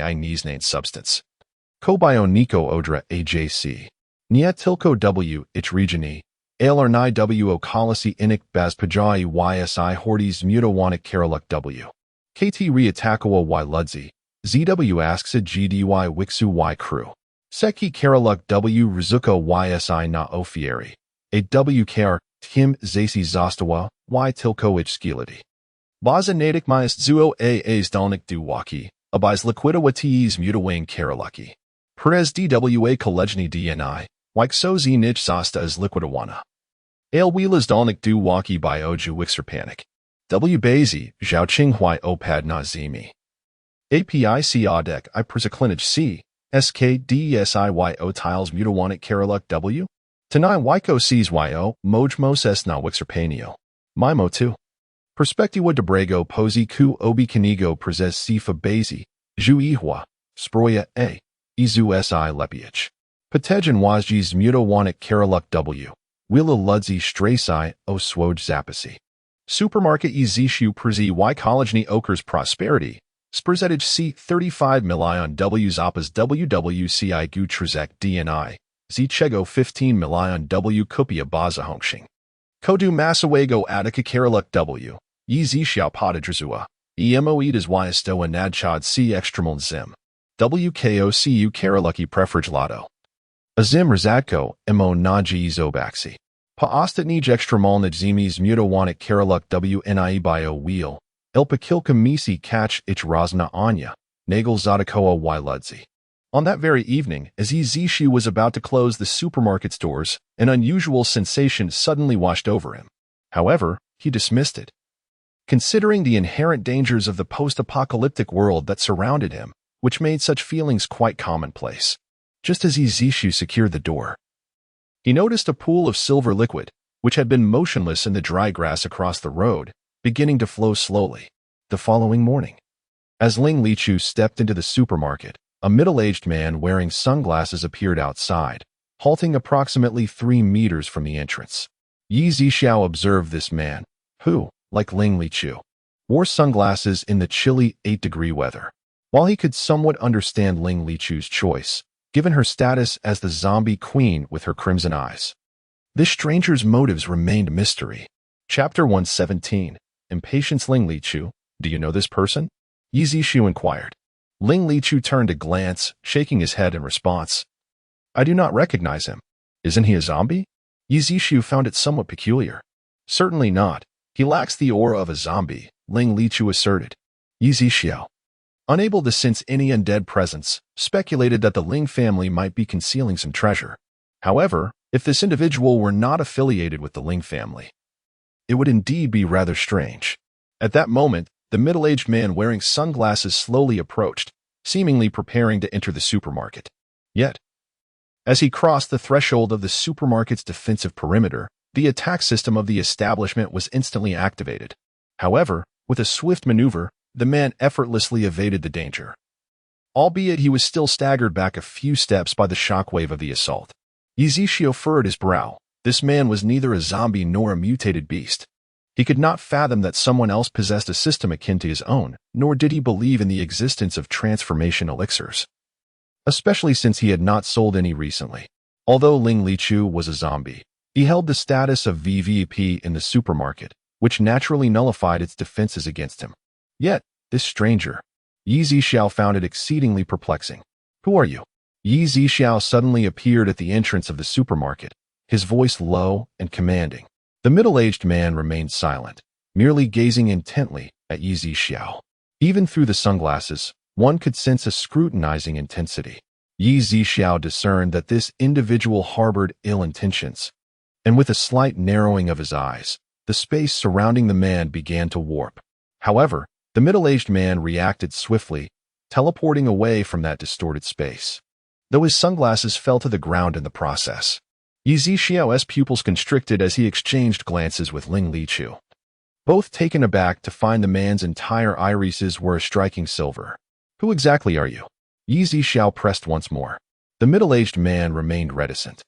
ai nisnane substance. Kobio Niko Odra AJC. Nia Tilko W. Ich Regioni. Alr wo Colossi inik baz pajai ysi hordes mutawanik karaluk w. KT reatakawa y ludzi. ZW asks a GDY wixu y crew. Seki karaluk w rizuko ysi na ofieri. A w kar tim zasi zostawa y tilko ich skility. Baza nadik myas zuo a zdalnik duwaki. Abis liquidawati's mutawang karaluki. Perez dwa kollegni dni. Like so z nich zosta as liquidawana. Ale wheelas dalnik duwaki by oju wixer panic. W bazi, zhao qinghai opad na zimi. APIC adek I persiclinage C, SKDESIYO tiles mutawanik karaluk W. Tanai Wyko sees YO, mojmos s na wixerpanio. Mimo 2. Perspectiva de Brego posi ku obi kanigo prezes sifa bazi, ju ihwa, sproya a, izu si lepiach. Patejan wajis mutawanik karaluk W. Willa ludzi strasi o swoj zapasi. Supermarket ezishu przi y college okers prosperity. Sperzetage C 35 million W zapas WWCI gu trzek DNI. Z chego 15 million W kupia baza hongxing. Kodu masawego attica karaluk W. Yi zishiao padadrazua. Emoid is yastoa nadchad C extramon zim. WKOCU karaluki preferage lotto. Azim razadko emo naji zobaxi. Paostatnij extramalnaj zimis mutawanik karaluk WNI bio wheel. Ilpakilka misi catch ich razna anya. Nagel zadakoa y ludzi. On that very evening, as Zishu was about to close the supermarket's doors, an unusual sensation suddenly washed over him. However, he dismissed it. Considering the inherent dangers of the post-apocalyptic world that surrounded him, which made such feelings quite commonplace. Just as Zishu secured the door, he noticed a pool of silver liquid, which had been motionless in the dry grass across the road, beginning to flow slowly. The following morning, as Ling Lichu stepped into the supermarket, a middle-aged man wearing sunglasses appeared outside, halting approximately 3 meters from the entrance. Yi Zhixiao observed this man, who, like Ling Lichu, wore sunglasses in the chilly 8-degree weather. While he could somewhat understand Ling Lichu's choice, given her status as the zombie queen with her crimson eyes, this stranger's motives remained mystery. Chapter 117. Impatience. Ling Lichu, do you know this person? Yi Zishu inquired. Ling Lichu turned a glance, shaking his head in response. I do not recognize him. Isn't he a zombie? Yi Zishu found it somewhat peculiar. Certainly not. He lacks the aura of a zombie, Ling Lichu asserted. Yi Zishu, unable to sense any undead presence, speculated that the Ling family might be concealing some treasure. However, if this individual were not affiliated with the Ling family, it would indeed be rather strange. At that moment, the middle-aged man wearing sunglasses slowly approached, seemingly preparing to enter the supermarket. Yet, as he crossed the threshold of the supermarket's defensive perimeter, the attack system of the establishment was instantly activated. However, with a swift maneuver, the man effortlessly evaded the danger. Albeit he was still staggered back a few steps by the shockwave of the assault. Yi Zishu furrowed his brow. This man was neither a zombie nor a mutated beast. He could not fathom that someone else possessed a system akin to his own, nor did he believe in the existence of transformation elixirs, especially since he had not sold any recently. Although Ling Lichu was a zombie, he held the status of VVP in the supermarket, which naturally nullified its defenses against him. Yet, this stranger, Yi Zhixiao, found it exceedingly perplexing. Who are you? Yi Zhixiao suddenly appeared at the entrance of the supermarket, his voice low and commanding. The middle-aged man remained silent, merely gazing intently at Yi Zhixiao. Even through the sunglasses, one could sense a scrutinizing intensity. Yi Zhixiao discerned that this individual harbored ill intentions, and with a slight narrowing of his eyes, the space surrounding the man began to warp. However, the middle-aged man reacted swiftly, teleporting away from that distorted space, though his sunglasses fell to the ground in the process. Yi Zhixiao's pupils constricted as he exchanged glances with Ling Lichu, both taken aback to find the man's entire irises were a striking silver. Who exactly are you? Yi Zhixiao pressed once more. The middle-aged man remained reticent.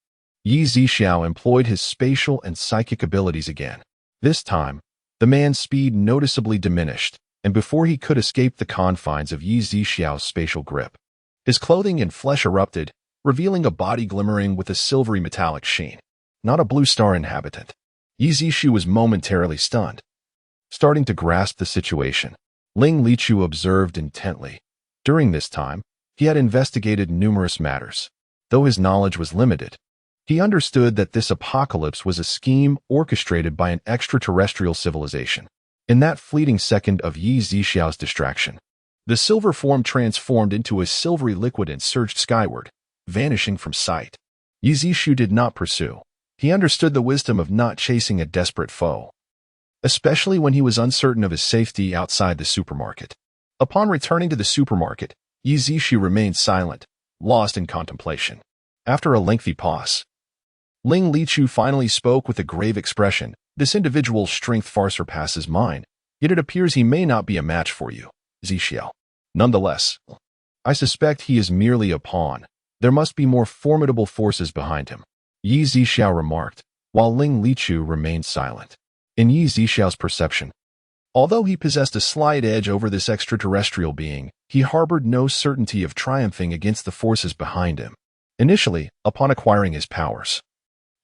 Yi Zhixiao employed his spatial and psychic abilities again. This time, the man's speed noticeably diminished, and before he could escape the confines of Yi Zhixiao's spatial grip, his clothing and flesh erupted, revealing a body glimmering with a silvery metallic sheen. not a Blue Star inhabitant. Yi Zishu was momentarily stunned. Starting to grasp the situation, Ling Lichu observed intently. During this time, he had investigated numerous matters. Though his knowledge was limited, he understood that this apocalypse was a scheme orchestrated by an extraterrestrial civilization. In that fleeting second of Yi Zishu's distraction, the silver form transformed into a silvery liquid and surged skyward, vanishing from sight. Yi Zishu did not pursue. He understood the wisdom of not chasing a desperate foe, especially when he was uncertain of his safety outside the supermarket. Upon returning to the supermarket, Yi Zishu remained silent, lost in contemplation. After a lengthy pause, Ling Lichu finally spoke with a grave expression. This individual's strength far surpasses mine, yet it appears he may not be a match for you, Zishu. Nonetheless, I suspect he is merely a pawn. There must be more formidable forces behind him, Yi Zishu remarked, while Ling Lichu remained silent. In Yi Zishu's perception, although he possessed a slight edge over this extraterrestrial being, he harbored no certainty of triumphing against the forces behind him. Initially, upon acquiring his powers,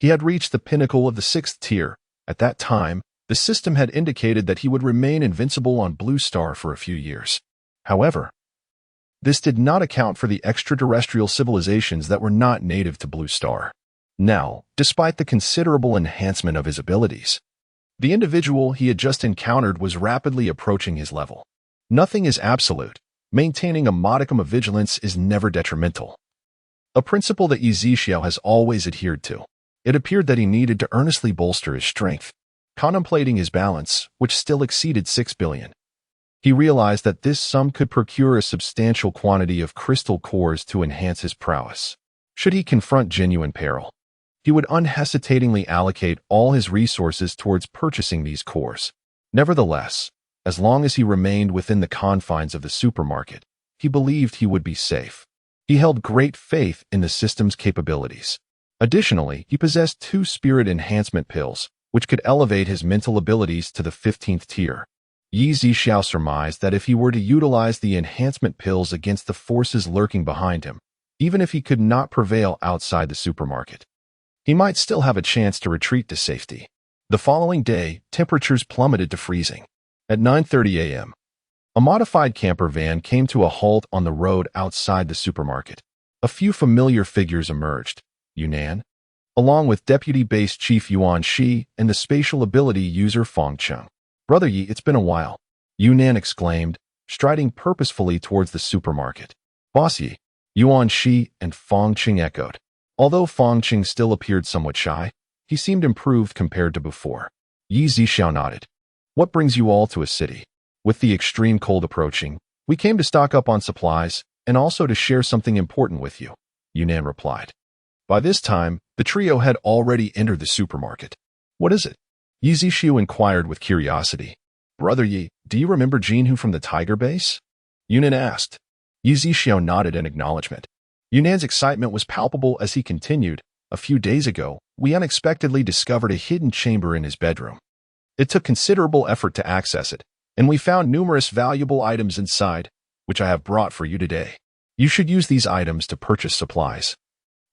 he had reached the pinnacle of the 6th tier. At that time, the system had indicated that he would remain invincible on Blue Star for a few years. However, this did not account for the extraterrestrial civilizations that were not native to Blue Star. Now, despite the considerable enhancement of his abilities, the individual he had just encountered was rapidly approaching his level. Nothing is absolute. Maintaining a modicum of vigilance is never detrimental, a principle that Yi Zishu has always adhered to. It appeared that he needed to earnestly bolster his strength. Contemplating his balance, which still exceeded 6 billion, he realized that this sum could procure a substantial quantity of crystal cores to enhance his prowess. Should he confront genuine peril, he would unhesitatingly allocate all his resources towards purchasing these cores. Nevertheless, as long as he remained within the confines of the supermarket, he believed he would be safe. He held great faith in the system's capabilities. Additionally, he possessed 2 spirit enhancement pills, which could elevate his mental abilities to the 15th tier. Yi Zishu surmised that if he were to utilize the enhancement pills against the forces lurking behind him, even if he could not prevail outside the supermarket, he might still have a chance to retreat to safety. The following day, temperatures plummeted to freezing. At 9:30 a.m., a modified camper van came to a halt on the road outside the supermarket. A few familiar figures emerged. Yunnan, along with Deputy Base Chief Yuan Shi and the spatial ability user Fong Cheng. Brother Yi, it's been a while, Yunnan exclaimed, striding purposefully towards the supermarket. Boss Yi, Yuan Shi and Fong Cheng echoed. Although Fong Cheng still appeared somewhat shy, he seemed improved compared to before. Yi Zishu nodded. What brings you all to a city? With the extreme cold approaching, we came to stock up on supplies and also to share something important with you, Yunnan replied. By this time, the trio had already entered the supermarket. What is it? Yi Zishu inquired with curiosity. Brother Yi, do you remember Jinhu from the Tiger Base? Yunnan asked. Yi Zishu nodded in acknowledgement. Yunnan's excitement was palpable as he continued. A few days ago, we unexpectedly discovered a hidden chamber in his bedroom. It took considerable effort to access it, and we found numerous valuable items inside, which I have brought for you today. You should use these items to purchase supplies,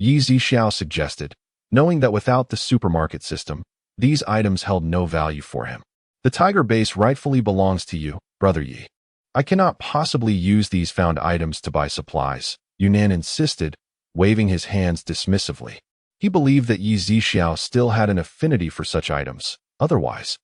Yi Zishu suggested, knowing that without the supermarket system, these items held no value for him. The Tiger Base rightfully belongs to you, Brother Yi. I cannot possibly use these found items to buy supplies, Yunnan insisted, waving his hands dismissively. He believed that Yi Zishu still had an affinity for such items. Otherwise,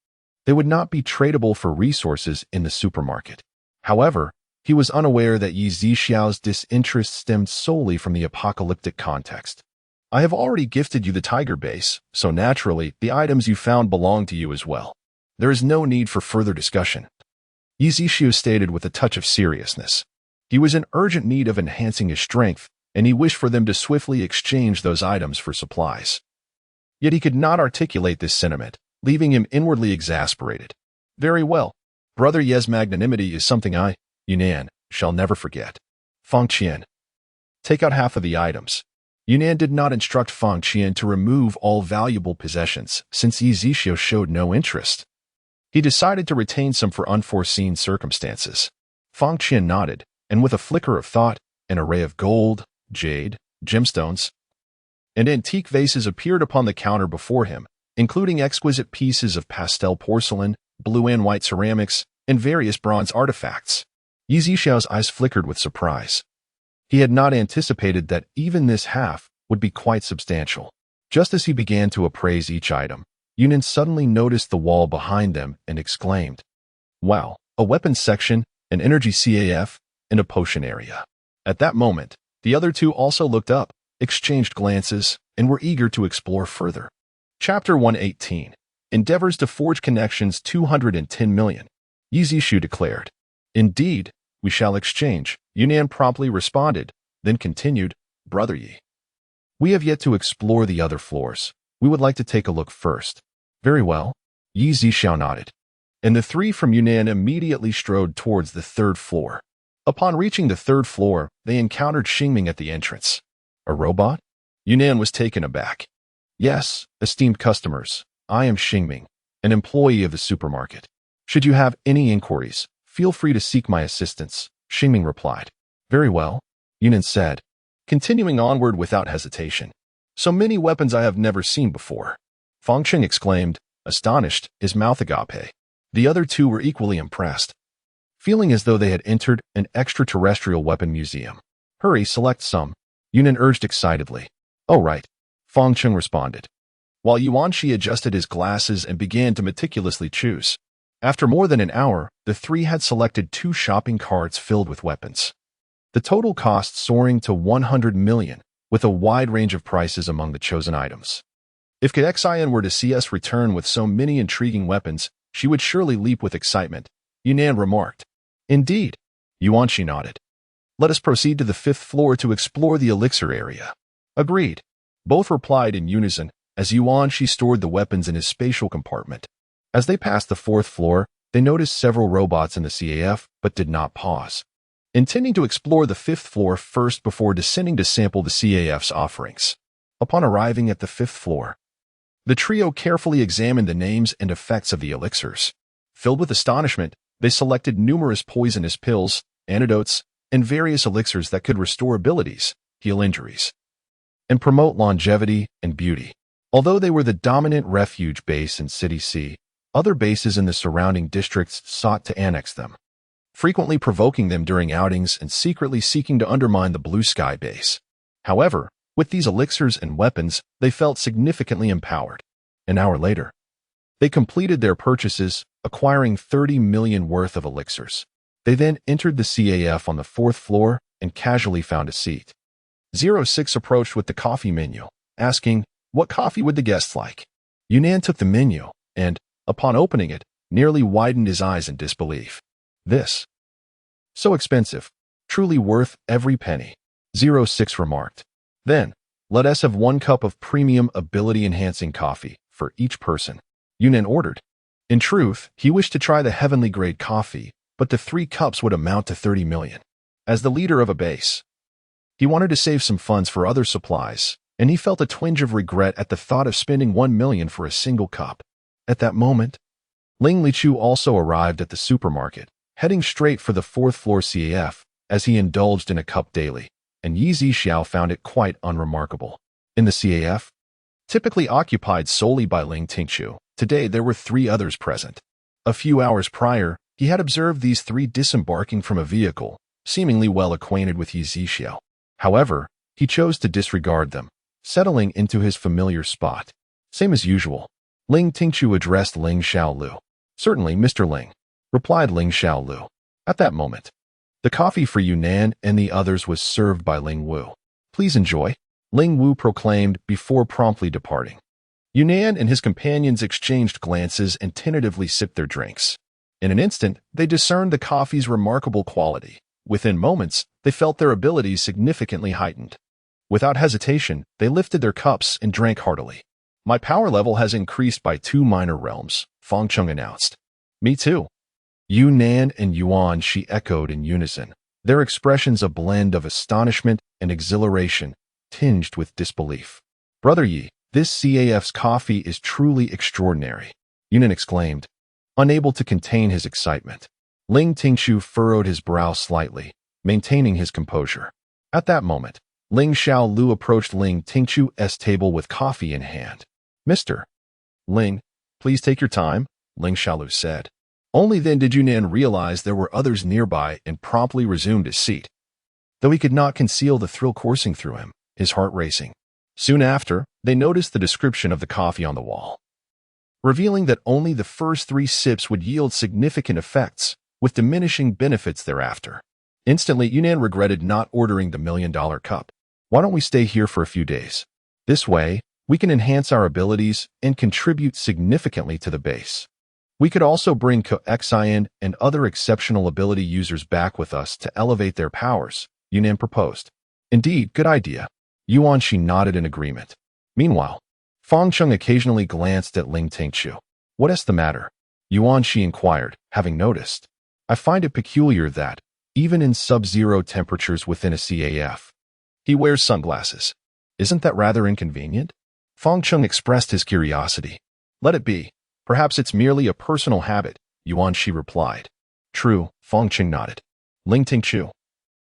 they would not be tradable for resources in the supermarket. However, he was unaware that Yi Zishu's disinterest stemmed solely from the apocalyptic context. I have already gifted you the Tiger Base, so naturally, the items you found belong to you as well. There is no need for further discussion, Yi Zishu stated with a touch of seriousness. He was in urgent need of enhancing his strength, and he wished for them to swiftly exchange those items for supplies. Yet he could not articulate this sentiment, leaving him inwardly exasperated. Very well. Brother Ye's magnanimity is something I, Yunnan, shall never forget. Fong Qian, take out half of the items. Yunnan did not instruct Fong Qian to remove all valuable possessions, since Yi Zishu showed no interest. He decided to retain some for unforeseen circumstances. Fong Qian nodded, and with a flicker of thought, an array of gold, jade, gemstones, and antique vases appeared upon the counter before him, including exquisite pieces of pastel porcelain, blue and white ceramics, and various bronze artifacts. Yi Zixiao's eyes flickered with surprise. He had not anticipated that even this half would be quite substantial. Just as he began to appraise each item, Yunan suddenly noticed the wall behind them and exclaimed, "Wow, a weapons section, an energy CAF, and a potion area." At that moment, the other two also looked up, exchanged glances, and were eager to explore further. Chapter 118. Endeavors to Forge Connections 210 million. Yi Zixu declared. "Indeed, we shall exchange," Yunan promptly responded, then continued, "Brother Yi, we have yet to explore the other floors. We would like to take a look first." "Very well," Yi Zixiao nodded, and the three from Yunan immediately strode towards the third floor. Upon reaching the third floor, they encountered Xingming at the entrance. "A robot?" Yunan was taken aback. "Yes, esteemed customers, I am Xingming, an employee of the supermarket. Should you have any inquiries, feel free to seek my assistance," Xingming replied. "Very well," Yunan said, continuing onward without hesitation. "So many weapons I have never seen before." Fangcheng exclaimed, astonished, his mouth agape. The other two were equally impressed, feeling as though they had entered an extraterrestrial weapon museum. "Hurry, select some," Yunan urged excitedly. "Oh, right," Fangcheng responded, while Yuanqi adjusted his glasses and began to meticulously choose. After more than an hour, the three had selected 2 shopping carts filled with weapons. The total cost soaring to 100 million, with a wide range of prices among the chosen items. If Xian were to see us return with so many intriguing weapons, she would surely leap with excitement, Yunan remarked. "Indeed," Yuanqi nodded. "Let us proceed to the 5th floor to explore the elixir area." "Agreed," both replied in unison as Yuanqi stored the weapons in his spatial compartment. As they passed the 4th floor, they noticed several robots in the CAF, but did not pause, intending to explore the 5th floor first before descending to sample the CAF's offerings. Upon arriving at the 5th floor, the trio carefully examined the names and effects of the elixirs. Filled with astonishment, they selected numerous poisonous pills, antidotes, and various elixirs that could restore abilities, heal injuries, and promote longevity and beauty. Although they were the dominant refuge base in City C, other bases in the surrounding districts sought to annex them, frequently provoking them during outings and secretly seeking to undermine the Blue Sky base. However, with these elixirs and weapons, they felt significantly empowered. An hour later, they completed their purchases, acquiring 30 million worth of elixirs. They then entered the CAF on the 4th floor and casually found a seat. 06 approached with the coffee menu, asking, "What coffee would the guests like?" Yunan took the menu and, upon opening it, nearly widened his eyes in disbelief. "This? So expensive. Truly worth every penny," 06 remarked. "Then, let us have 1 cup of premium ability-enhancing coffee for each person," Yunan ordered. In truth, he wished to try the heavenly grade coffee, but the 3 cups would amount to 30 million. As the leader of a base, he wanted to save some funds for other supplies, and he felt a twinge of regret at the thought of spending 1 million for a single cup. At that moment, Ling Lichu also arrived at the supermarket, heading straight for the 4th floor CAF, as he indulged in a cup daily, and Yi Zixiao found it quite unremarkable. In the CAF, typically occupied solely by Ling Tingchu, today there were 3 others present. A few hours prior, he had observed these 3 disembarking from a vehicle, seemingly well acquainted with Yi Zixiao. However, he chose to disregard them, settling into his familiar spot. Same as usual, Ling Tingchu addressed Ling Xiaolu. "Certainly, Mr. Ling," replied Ling Xiaolu. At that moment, the coffee for Yunan and the others was served by Ling Wu. "Please enjoy," Ling Wu proclaimed before promptly departing. Yunan and his companions exchanged glances and tentatively sipped their drinks. In an instant, they discerned the coffee's remarkable quality. Within moments, they felt their abilities significantly heightened. Without hesitation, they lifted their cups and drank heartily. "My power level has increased by 2 minor realms," Fangcheng announced. "Me too," Yunan and Yuanqi echoed in unison, their expressions a blend of astonishment and exhilaration, tinged with disbelief. "Brother Yi, this CAF's coffee is truly extraordinary," Yunan exclaimed, unable to contain his excitement. Ling Tingchu furrowed his brow slightly, maintaining his composure. At that moment, Ling Xiaolu approached Ling Tingchu's table with coffee in hand. Mr. Ling, please take your time, Ling Xiaolu said. Only then did Yunnan realize there were others nearby and promptly resumed his seat. Though he could not conceal the thrill coursing through him, his heart racing. Soon after, they noticed the description of the coffee on the wall, revealing that only the first 3 sips would yield significant effects, with diminishing benefits thereafter. Instantly, Yunnan regretted not ordering the $1 million cup. Why don't we stay here for a few days? This way, we can enhance our abilities and contribute significantly to the base. We could also bring Koxian and other exceptional ability users back with us to elevate their powers, Yunnan proposed. Indeed, good idea. Yuan Shi nodded in agreement. Meanwhile, Fang Cheng occasionally glanced at Ling Tingchu. What is the matter? Yuan Shi inquired, having noticed. I find it peculiar that, even in sub-zero temperatures within a CAF, he wears sunglasses. Isn't that rather inconvenient? Fang Cheng expressed his curiosity. Let it be. Perhaps it's merely a personal habit, Yuan Shi replied. True, Fang Cheng nodded. Ling Tingchu,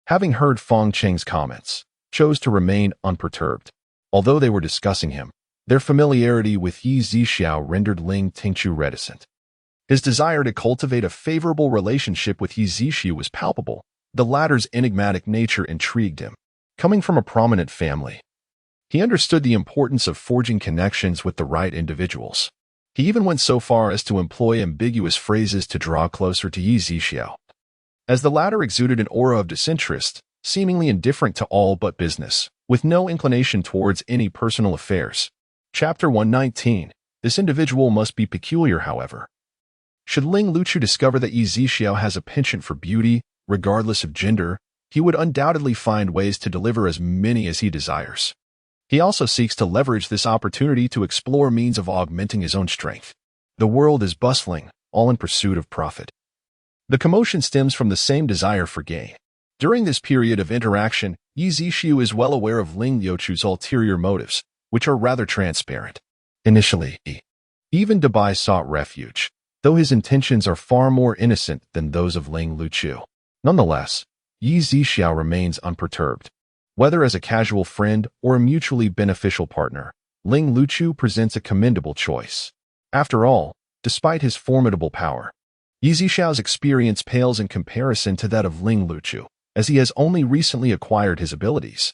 having heard Fang Cheng's comments, chose to remain unperturbed. Although they were discussing him, their familiarity with Yi Zixiao rendered Ling Tingchu reticent. His desire to cultivate a favorable relationship with Yi Zixiao was palpable. The latter's enigmatic nature intrigued him. Coming from a prominent family, he understood the importance of forging connections with the right individuals. He even went so far as to employ ambiguous phrases to draw closer to Yi Zixiao. As the latter exuded an aura of disinterest, seemingly indifferent to all but business, with no inclination towards any personal affairs. Chapter 119. This individual must be peculiar, however. Should Ling Luchu discover that Yi Zixiao has a penchant for beauty, regardless of gender, he would undoubtedly find ways to deliver as many as he desires. He also seeks to leverage this opportunity to explore means of augmenting his own strength. The world is bustling, all in pursuit of profit. The commotion stems from the same desire for gain. During this period of interaction, Yi Zixiao is well aware of Ling Liuchu's ulterior motives, which are rather transparent. Initially, even Dabai sought refuge, though his intentions are far more innocent than those of Ling Luchu. Nonetheless, Yi Zixiao remains unperturbed. Whether as a casual friend or a mutually beneficial partner, Ling Luchu presents a commendable choice. After all, despite his formidable power, Yi Zixiao's experience pales in comparison to that of Ling Luchu, as he has only recently acquired his abilities.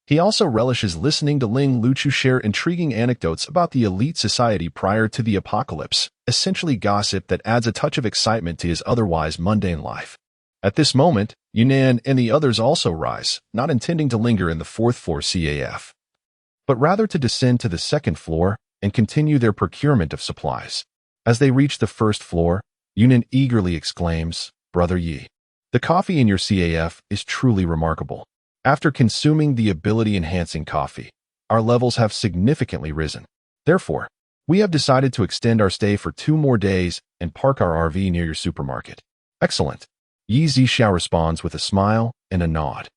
He also relishes listening to Ling Luchu share intriguing anecdotes about the elite society prior to the apocalypse, essentially gossip that adds a touch of excitement to his otherwise mundane life. At this moment, Yunnan and the others also rise, not intending to linger in the 4th floor CAF, but rather to descend to the 2nd floor and continue their procurement of supplies. As they reach the 1st floor, Yunnan eagerly exclaims, Brother Yi, the coffee in your CAF is truly remarkable. After consuming the ability-enhancing coffee, our levels have significantly risen. Therefore, we have decided to extend our stay for 2 more days and park our RV near your supermarket. Excellent. Yi Zixiao responds with a smile and a nod.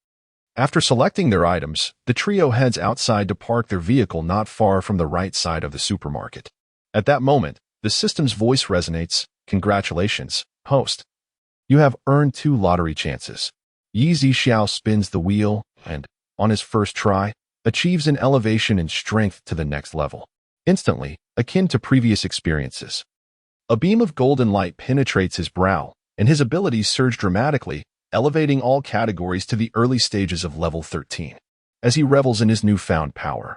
After selecting their items, the trio heads outside to park their vehicle not far from the right side of the supermarket. At that moment, the system's voice resonates. Congratulations, host. You have earned 2 lottery chances. Yi Zixiao spins the wheel and, on his first try, achieves an elevation in strength to the next level. Instantly, akin to previous experiences, a beam of golden light penetrates his brow, and his abilities surge dramatically, elevating all categories to the early stages of level 13. As he revels in his newfound power,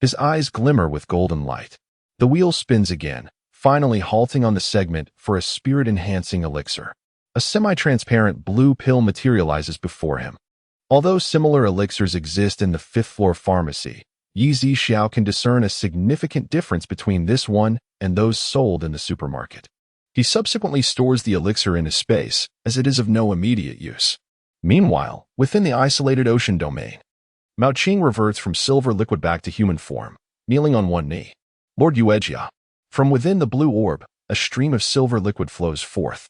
his eyes glimmer with golden light. The wheel spins again, finally halting on the segment for a spirit-enhancing elixir. A semi-transparent blue pill materializes before him. Although similar elixirs exist in the 5th floor pharmacy, Yi Zixiao can discern a significant difference between this one and those sold in the supermarket. He subsequently stores the elixir in his space, as it is of no immediate use. Meanwhile, within the isolated ocean domain, Mao Qing reverts from silver liquid back to human form, kneeling on one knee. Lord Yuejia. From within the blue orb, a stream of silver liquid flows forth,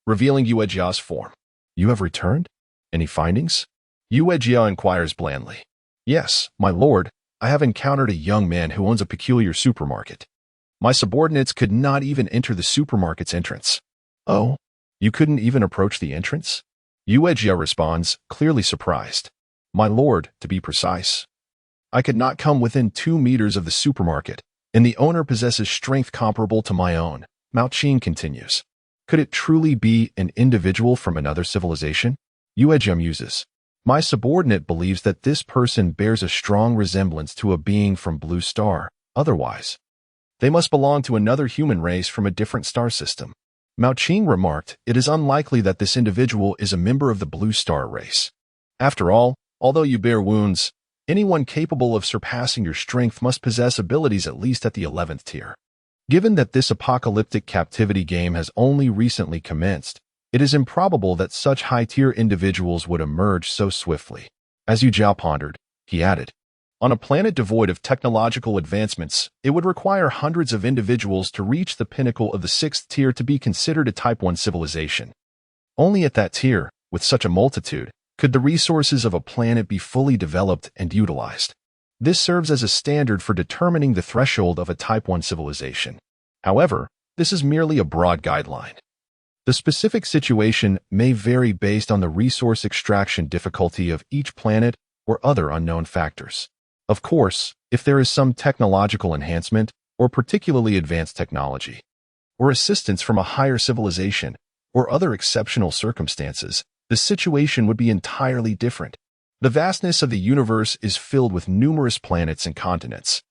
revealing Yuejia's form. You have returned? Any findings? Yuejia inquires blandly. Yes, my lord, I have encountered a young man who owns a peculiar supermarket. My subordinates could not even enter the supermarket's entrance. Oh, you couldn't even approach the entrance? Yuejia responds, clearly surprised. My lord, to be precise. I could not come within 2 meters of the supermarket, and the owner possesses strength comparable to my own. Mao Qing continues. Could it truly be an individual from another civilization? Yuejia muses. My subordinate believes that this person bears a strong resemblance to a being from Blue Star. Otherwise, they must belong to another human race from a different star system. Mao Qing remarked, it is unlikely that this individual is a member of the Blue Star race. After all, although you bear wounds, anyone capable of surpassing your strength must possess abilities at least at the 11th tier. Given that this apocalyptic captivity game has only recently commenced, it is improbable that such high-tier individuals would emerge so swiftly. As Yu Jiao pondered, he added, on a planet devoid of technological advancements, it would require hundreds of individuals to reach the pinnacle of the 6th tier to be considered a Type 1 civilization. Only at that tier, with such a multitude, could the resources of a planet be fully developed and utilized. This serves as a standard for determining the threshold of a Type 1 civilization. However, this is merely a broad guideline. The specific situation may vary based on the resource extraction difficulty of each planet or other unknown factors. Of course, if there is some technological enhancement or particularly advanced technology, or assistance from a higher civilization, or other exceptional circumstances, the situation would be entirely different. The vastness of the universe is filled with numerous planets and continents,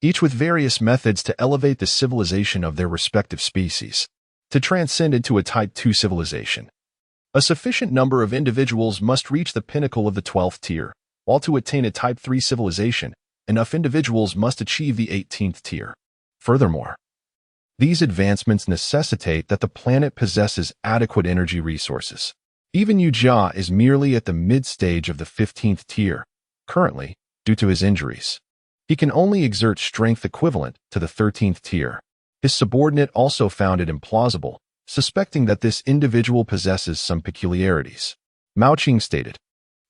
each with various methods to elevate the civilization of their respective species, to transcend into a Type 2 civilization. A sufficient number of individuals must reach the pinnacle of the 12th tier, while to attain a Type 3 civilization, enough individuals must achieve the 18th tier. Furthermore, these advancements necessitate that the planet possesses adequate energy resources. Even Yu Jia is merely at the mid-stage of the 15th tier, currently, due to his injuries. He can only exert strength equivalent to the 13th tier. His subordinate also found it implausible, suspecting that this individual possesses some peculiarities. Mao Qing stated,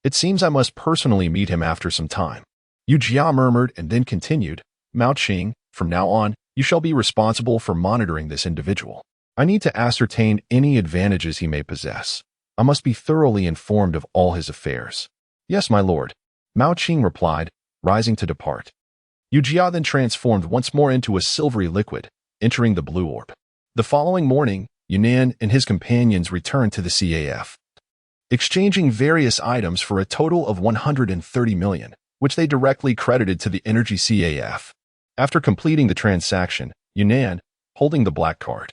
it seems I must personally meet him after some time. Yu Jia murmured and then continued, Mao Qing, from now on, you shall be responsible for monitoring this individual. I need to ascertain any advantages he may possess. I must be thoroughly informed of all his affairs. Yes, my lord, Mao Qing replied, rising to depart. Yu Jia then transformed once more into a silvery liquid, entering the blue orb. The following morning, Yunnan and his companions returned to the CAF, exchanging various items for a total of 130 million, which they directly credited to the Energy CAF. After completing the transaction, Yunnan, holding the black card,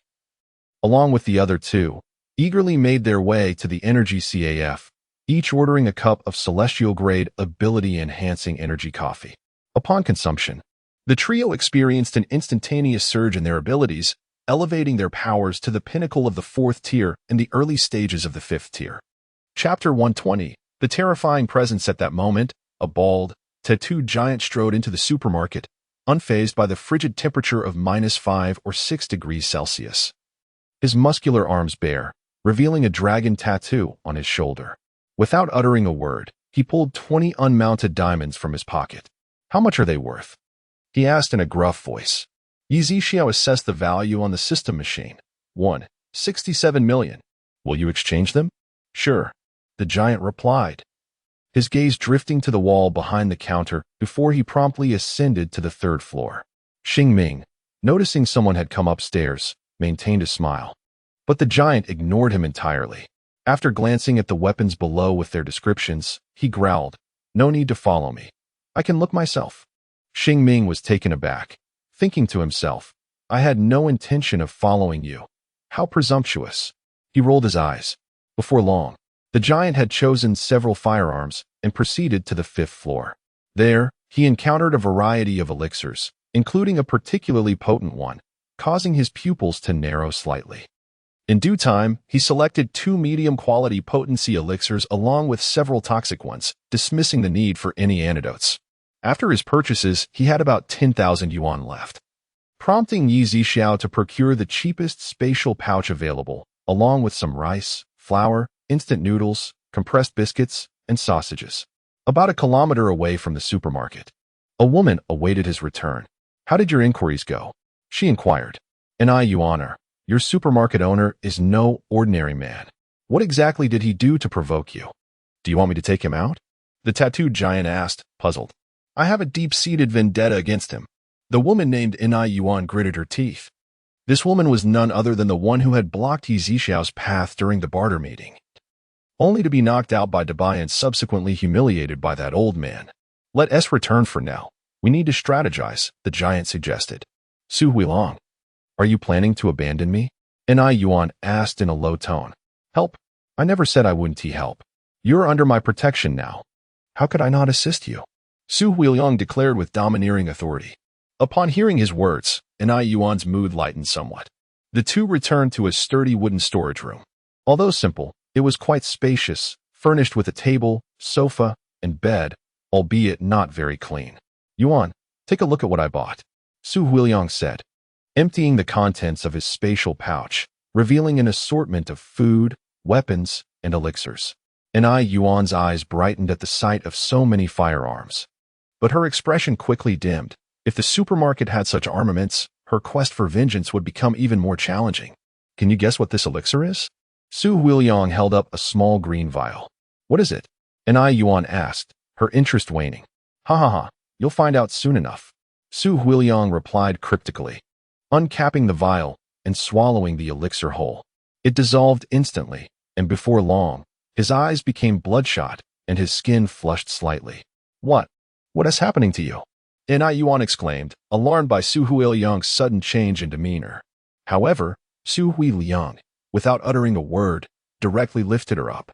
along with the other two, eagerly made their way to the Energy CAF, each ordering a cup of celestial-grade ability-enhancing energy coffee. Upon consumption, the trio experienced an instantaneous surge in their abilities, elevating their powers to the pinnacle of the 4th tier and the early stages of the 5th tier. Chapter 120. The terrifying presence at that moment, a bald, tattooed giant strode into the supermarket, unfazed by the frigid temperature of -5 or 6 degrees Celsius. His muscular arms bare, revealing a dragon tattoo on his shoulder. Without uttering a word, he pulled 20 unmounted diamonds from his pocket. How much are they worth? He asked in a gruff voice. Yi Zixiao assessed the value on the system machine. 67 million. Will you exchange them? Sure, the giant replied, his gaze drifting to the wall behind the counter before he promptly ascended to the 3rd floor. Xing Ming, noticing someone had come upstairs, maintained a smile. But the giant ignored him entirely. After glancing at the weapons below with their descriptions, he growled, no need to follow me. I can look myself. Xing Ming was taken aback, thinking to himself, I had no intention of following you. How presumptuous. He rolled his eyes. Before long, the giant had chosen several firearms and proceeded to the 5th floor. There, he encountered a variety of elixirs, including a particularly potent one, causing his pupils to narrow slightly. In due time, he selected 2 medium-quality potency elixirs along with several toxic ones, dismissing the need for any antidotes. After his purchases, he had about 10,000 yuan left, prompting Yi Zixiao to procure the cheapest spatial pouch available, along with some rice, flour, instant noodles, compressed biscuits, and sausages. About a kilometer away from the supermarket, a woman awaited his return. How did your inquiries go? She inquired. Your honor, your supermarket owner is no ordinary man. What exactly did he do to provoke you? Do you want me to take him out? The tattooed giant asked, puzzled. I have a deep-seated vendetta against him. The woman named Inai Yuan gritted her teeth. This woman was none other than the one who had blocked Yi Zixao's path during the barter meeting, only to be knocked out by Dabai and subsequently humiliated by that old man. Let us return for now. We need to strategize, the giant suggested. Su Huilong, are you planning to abandon me? Inai Yuan asked in a low tone. Help? I never said I wouldn't help. You're under my protection now. How could I not assist you? Su Huilong declared with domineering authority. Upon hearing his words, Inai Yuan's mood lightened somewhat. The two returned to a sturdy wooden storage room. Although simple, it was quite spacious, furnished with a table, sofa, and bed, albeit not very clean. Yuan, take a look at what I bought, Su Huilong said, emptying the contents of his spatial pouch, revealing an assortment of food, weapons, and elixirs. Inai Yuan's eyes brightened at the sight of so many firearms. But her expression quickly dimmed. If the supermarket had such armaments, her quest for vengeance would become even more challenging. Can you guess what this elixir is? Su Huilong held up a small green vial. What is it? Inai Yuan asked, her interest waning. Ha ha ha, you'll find out soon enough. Su Huilong replied cryptically, uncapping the vial and swallowing the elixir whole. It dissolved instantly, and before long, his eyes became bloodshot and his skin flushed slightly. What? What is happening to you? Inai Yuan exclaimed, alarmed by Su Huilong's sudden change in demeanor. However, Su Huilong, without uttering a word, directly lifted her up.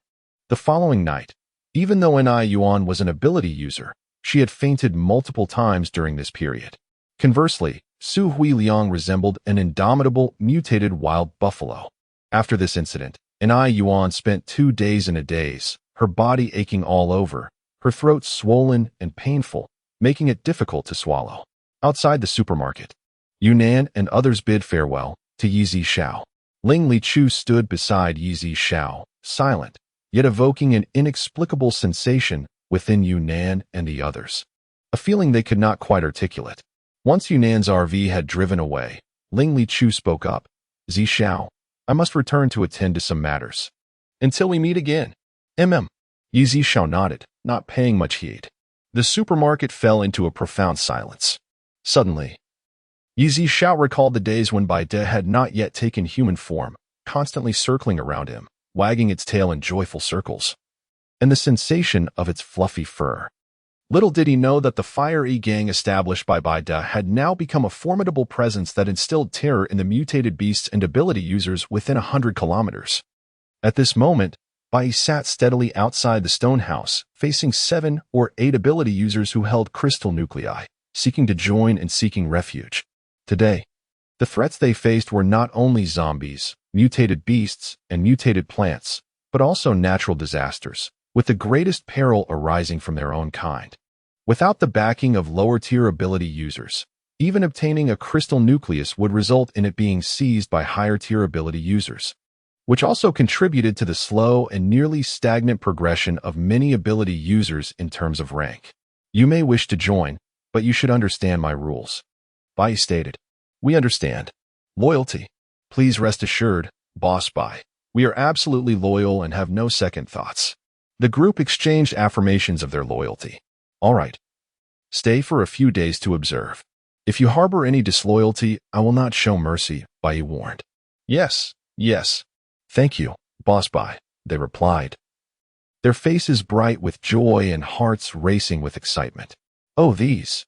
The following night, even though Inai Yuan was an ability user, she had fainted multiple times during this period. Conversely, Su Huilong resembled an indomitable, mutated wild buffalo. After this incident, Inai Yuan spent 2 days in a daze, her body aching all over, her throat swollen and painful, making it difficult to swallow. Outside the supermarket, Yunnan and others bid farewell to Yi Zixao. Ling Lichu stood beside Yi Zixao, silent, yet evoking an inexplicable sensation within Yunnan and the others. A feeling they could not quite articulate. Once Yunnan's RV had driven away, Ling Lichu spoke up. Zixao, I must return to attend to some matters. Until we meet again. Yi Zixao nodded, not paying much heed. The supermarket fell into a profound silence. Suddenly, Yi Zixao recalled the days when Bai De had not yet taken human form, constantly circling around him, wagging its tail in joyful circles, and the sensation of its fluffy fur. Little did he know that the fiery gang established by Bai De had now become a formidable presence that instilled terror in the mutated beasts and ability users within 100 kilometers. At this moment, Bai sat steadily outside the stone house, facing 7 or 8 ability users who held crystal nuclei, seeking to join and seeking refuge. Today, the threats they faced were not only zombies, mutated beasts, and mutated plants, but also natural disasters, with the greatest peril arising from their own kind. Without the backing of lower-tier ability users, even obtaining a crystal nucleus would result in it being seized by higher-tier ability users, which also contributed to the slow and nearly stagnant progression of many ability users in terms of rank. You may wish to join, but you should understand my rules. Bai stated. We understand. Loyalty. Please rest assured, Boss Bai. We are absolutely loyal and have no second thoughts. The group exchanged affirmations of their loyalty. All right. Stay for a few days to observe. If you harbor any disloyalty, I will not show mercy, Bai warned. Yes, yes. Thank you, Boss Bai, they replied. Their faces bright with joy and hearts racing with excitement. Oh, these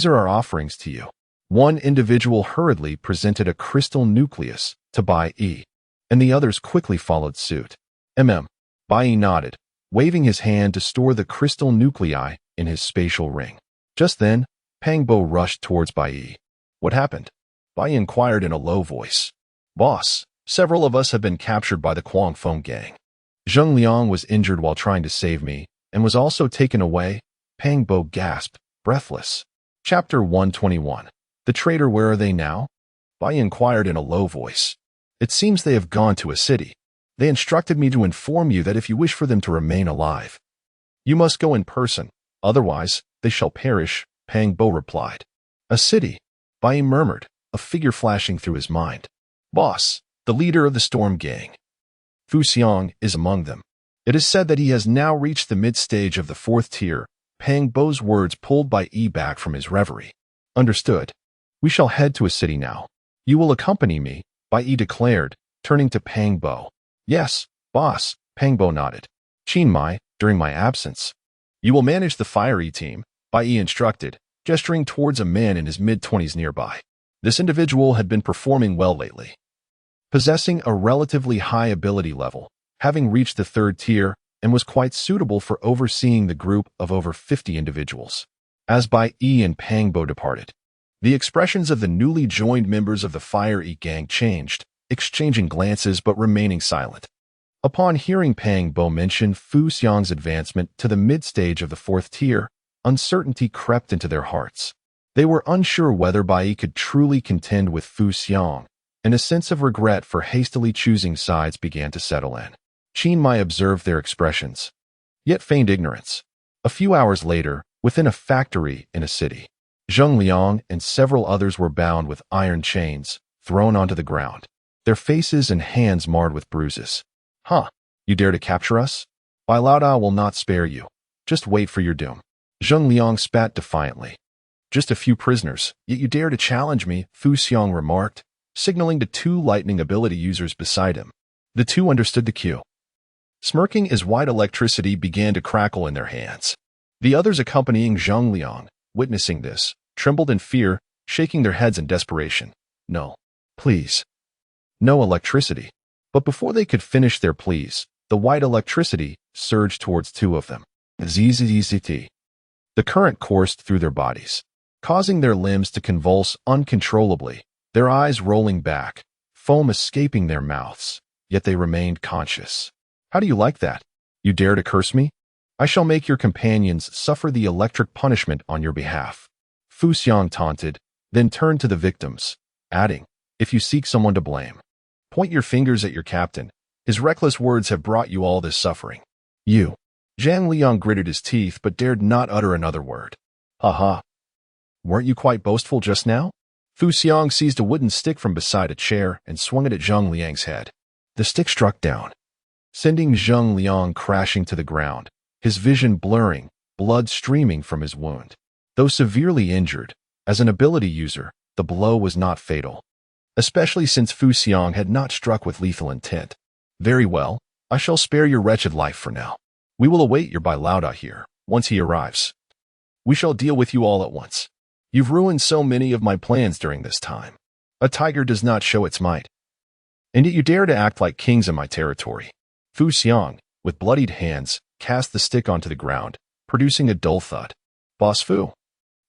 are our offerings to you. One individual hurriedly presented a crystal nucleus to Bai Yi, and the others quickly followed suit. Bai Yi nodded, waving his hand to store the crystal nuclei in his spatial ring. Just then, Pang Bo rushed towards Bai Yi. What happened? Bai Yi inquired in a low voice. Boss, several of us have been captured by the Kuang Feng gang. Zheng Liang was injured while trying to save me, and was also taken away. Pang Bo gasped, breathless. Chapter 121. The traitor, where are they now? Bai Yi inquired in a low voice. It seems they have gone to a city. They instructed me to inform you that if you wish for them to remain alive, you must go in person, otherwise they shall perish, Pang Bo replied. A city, Bai Yi murmured, a figure flashing through his mind. Boss, the leader of the Storm Gang. Fu Xiang is among them. It is said that he has now reached the mid-stage of the 4th tier. Pang Bo's words pulled Bai Yi back from his reverie. Understood. We shall head to a city now. You will accompany me, Bai Yi declared, turning to Pang Bo. Yes, boss, Pang Bo nodded. Qin Mai, during my absence. You will manage the fiery team, Bai Yi instructed, gesturing towards a man in his mid-20s nearby. This individual had been performing well lately. Possessing a relatively high ability level, having reached the 3rd tier, and was quite suitable for overseeing the group of over 50 individuals. As Bai Yi and Pang Bo departed, the expressions of the newly joined members of the Fire E gang changed, exchanging glances but remaining silent. Upon hearing Pang Bo mention Fu Xiang's advancement to the mid-stage of the 4th tier, uncertainty crept into their hearts. They were unsure whether Bai Yi could truly contend with Fu Xiang, and a sense of regret for hastily choosing sides began to settle in. Qin Mai observed their expressions, yet feigned ignorance. A few hours later, within a factory in a city, Zheng Liang and several others were bound with iron chains, thrown onto the ground, their faces and hands marred with bruises. Huh, you dare to capture us? Bai Laodao will not spare you. Just wait for your doom. Zheng Liang spat defiantly. Just a few prisoners, yet you dare to challenge me, Fu Xiang remarked, signaling to 2 lightning ability users beside him. The 2 understood the cue. Smirking as white electricity began to crackle in their hands. The others accompanying Zheng Liang, witnessing this, trembled in fear, shaking their heads in desperation. No. Please. No electricity. But before they could finish their pleas, the white electricity surged towards 2 of them. ZZZT. The current coursed through their bodies, causing their limbs to convulse uncontrollably, their eyes rolling back, foam escaping their mouths, yet they remained conscious. How do you like that? You dare to curse me? I shall make your companions suffer the electric punishment on your behalf. Fu Xiang taunted, then turned to the victims, adding, if you seek someone to blame, point your fingers at your captain. His reckless words have brought you all this suffering. You. Zhang Liang gritted his teeth but dared not utter another word. Ha. Weren't you quite boastful just now? Fu Xiang seized a wooden stick from beside a chair and swung it at Zheng Liang's head. The stick struck down, sending Zheng Liang crashing to the ground, his vision blurring, blood streaming from his wound. Though severely injured, as an ability user, the blow was not fatal, especially since Fu Xiang had not struck with lethal intent. Very well, I shall spare your wretched life for now. We will await your Bai Laodao here. Once he arrives, we shall deal with you all at once. You've ruined so many of my plans during this time. A tiger does not show its might. And yet you dare to act like kings in my territory. Fu Xiang, with bloodied hands, cast the stick onto the ground, producing a dull thud. Boss Fu,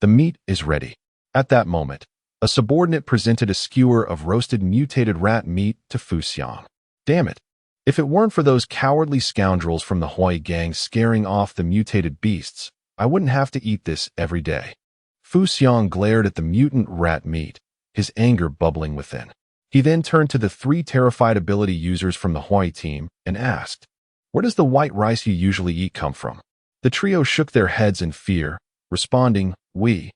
the meat is ready. At that moment, a subordinate presented a skewer of roasted mutated rat meat to Fu Xiang. Damn it. If it weren't for those cowardly scoundrels from the Hui gang scaring off the mutated beasts, I wouldn't have to eat this every day. Fu Xiang glared at the mutant rat meat, his anger bubbling within. He then turned to the 3 terrified ability users from the Hui team and asked, where does the white rice you usually eat come from? The trio shook their heads in fear, responding, we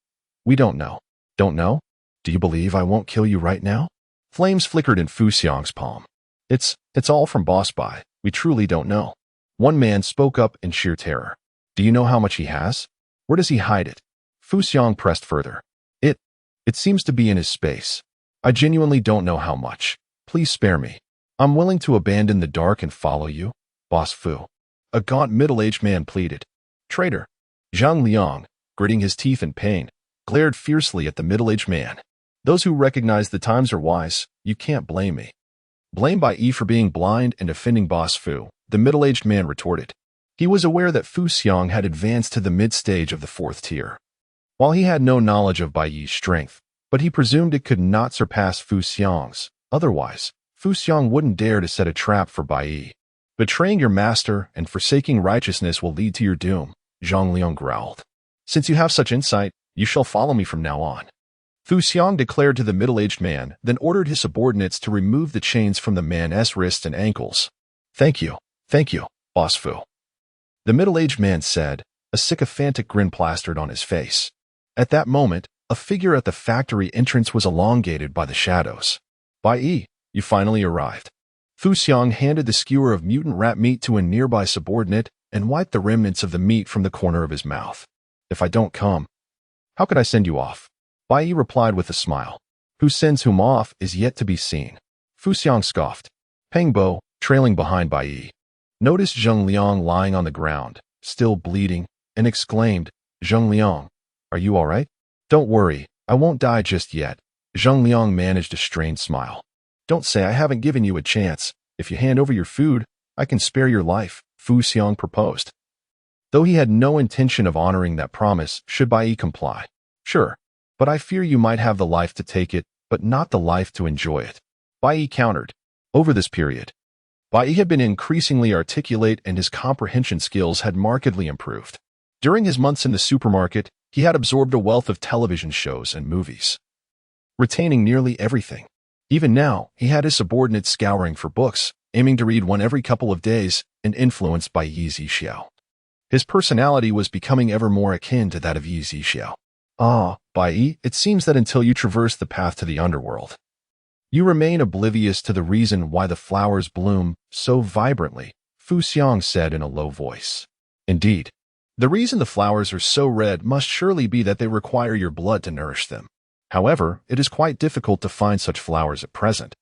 don't know. Don't know? Do you believe I won't kill you right now? Flames flickered in Fu Xiang's palm. It's all from Boss Bai. We truly don't know. One man spoke up in sheer terror. Do you know how much he has? Where does he hide it? Fu Xiang pressed further. It seems to be in his space. I genuinely don't know how much. Please spare me. I'm willing to abandon the dark and follow you, Boss Fu. A gaunt middle-aged man pleaded. Traitor. Zhang Liang, gritting his teeth in pain, glared fiercely at the middle-aged man. Those who recognize the times are wise. You can't blame me. Blame Bai Yi for being blind and offending Boss Fu, the middle-aged man retorted. He was aware that Fu Xiang had advanced to the mid-stage of the 4th tier. While he had no knowledge of Bai Yi's strength, but he presumed it could not surpass Fu Xiang's. Otherwise, Fu Xiang wouldn't dare to set a trap for Bai Yi. Betraying your master and forsaking righteousness will lead to your doom, Zhang Liang growled. Since you have such insight, you shall follow me from now on. Fu Xiang declared to the middle-aged man, then ordered his subordinates to remove the chains from the man's wrists and ankles. Thank you, Boss Fu. The middle-aged man said, a sycophantic grin plastered on his face. At that moment, a figure at the factory entrance was elongated by the shadows. Bai Yi, you finally arrived. Fu Xiang handed the skewer of mutant rat meat to a nearby subordinate and wiped the remnants of the meat from the corner of his mouth. If I don't come, how could I send you off? Bai Yi replied with a smile. Who sends whom off is yet to be seen. Fu Xiang scoffed. Peng Bo, trailing behind Bai Yi, noticed Zheng Liang lying on the ground, still bleeding, and exclaimed, Zheng Liang, are you all right? Don't worry, I won't die just yet. Zheng Liang managed a strained smile. Don't say I haven't given you a chance. If you hand over your food, I can spare your life, Fu Xiang proposed. Though he had no intention of honoring that promise should Bai Yi comply. Sure, but I fear you might have the life to take it, but not the life to enjoy it. Bai Yi countered. Over this period, Bai Yi had been increasingly articulate and his comprehension skills had markedly improved. During his months in the supermarket, he had absorbed a wealth of television shows and movies, retaining nearly everything. Even now, he had his subordinates scouring for books, aiming to read one every couple of days, and influenced by Yi Zixiao. His personality was becoming ever more akin to that of Yi Zixiao. Ah, Bai Yi, it seems that until you traverse the path to the underworld, you remain oblivious to the reason why the flowers bloom so vibrantly, Fu Xiang said in a low voice. Indeed, the reason the flowers are so red must surely be that they require your blood to nourish them. However, it is quite difficult to find such flowers at present.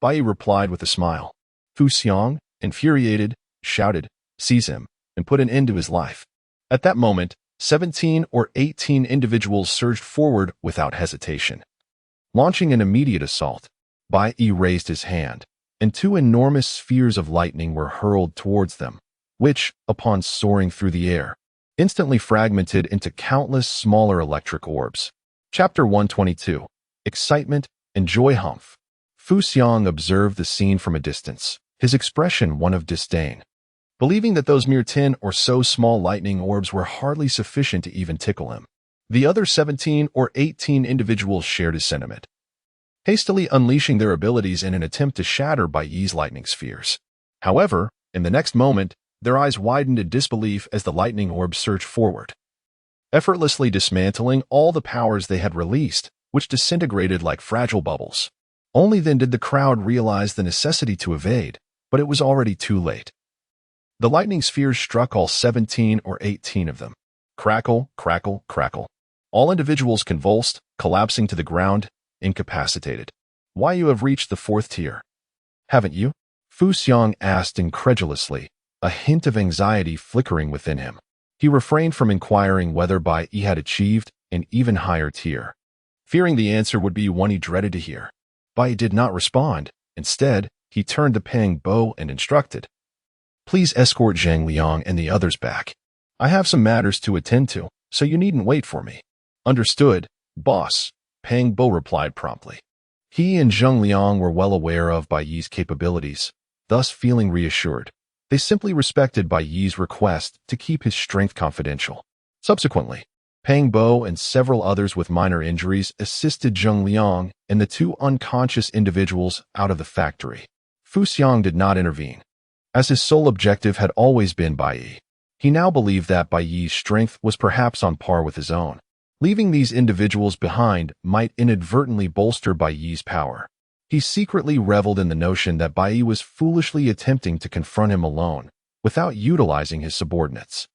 Bai Yi replied with a smile. Fu Xiang, infuriated, shouted, seize him, and put an end to his life. At that moment, 17 or 18 individuals surged forward without hesitation. Launching an immediate assault, Bai Yi raised his hand, and 2 enormous spheres of lightning were hurled towards them, which, upon soaring through the air, instantly fragmented into countless smaller electric orbs. Chapter 122. Excitement and Joy. Humph. Fu Xiang observed the scene from a distance, his expression one of disdain, believing that those mere 10 or so small lightning orbs were hardly sufficient to even tickle him. The other 17 or 18 individuals shared his sentiment, hastily unleashing their abilities in an attempt to shatter Bai Yi's lightning spheres. However, in the next moment, their eyes widened in disbelief as the lightning orbs surged forward, effortlessly dismantling all the powers they had released, which disintegrated like fragile bubbles. Only then did the crowd realize the necessity to evade, but it was already too late. The lightning spheres struck all 17 or 18 of them. Crackle, crackle, crackle. All individuals convulsed, collapsing to the ground, incapacitated. Why, you have reached the 4th tier, haven't you? Fu Xiang asked incredulously, a hint of anxiety flickering within him. He refrained from inquiring whether Bai Yi had achieved an even higher tier, fearing the answer would be one he dreaded to hear. Bai Yi did not respond. Instead, he turned to Peng Bo and instructed, Please escort Zheng Liang and the others back. I have some matters to attend to, so you needn't wait for me. Understood, boss, Peng Bo replied promptly. He and Zheng Liang were well aware of Bai Yi's capabilities, thus feeling reassured. They simply respected Bai Yi's request to keep his strength confidential. Subsequently, Peng Bo and several others with minor injuries assisted Zheng Liang and the 2 unconscious individuals out of the factory. Fu Xiang did not intervene, as his sole objective had always been Bai Yi. He now believed that Bai Yi's strength was perhaps on par with his own. Leaving these individuals behind might inadvertently bolster Bai Yi's power. He secretly reveled in the notion that Bai Yi was foolishly attempting to confront him alone, without utilizing his subordinates.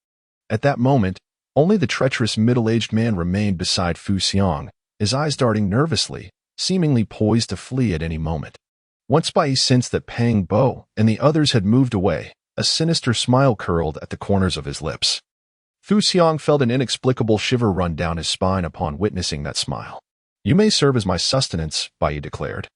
At that moment, only the treacherous middle-aged man remained beside Fu Xiang, his eyes darting nervously, seemingly poised to flee at any moment. Once Bai Yi sensed that Peng Bo and the others had moved away, a sinister smile curled at the corners of his lips. Fu Xiang felt an inexplicable shiver run down his spine upon witnessing that smile. You may serve as my sustenance, Bai Yi declared,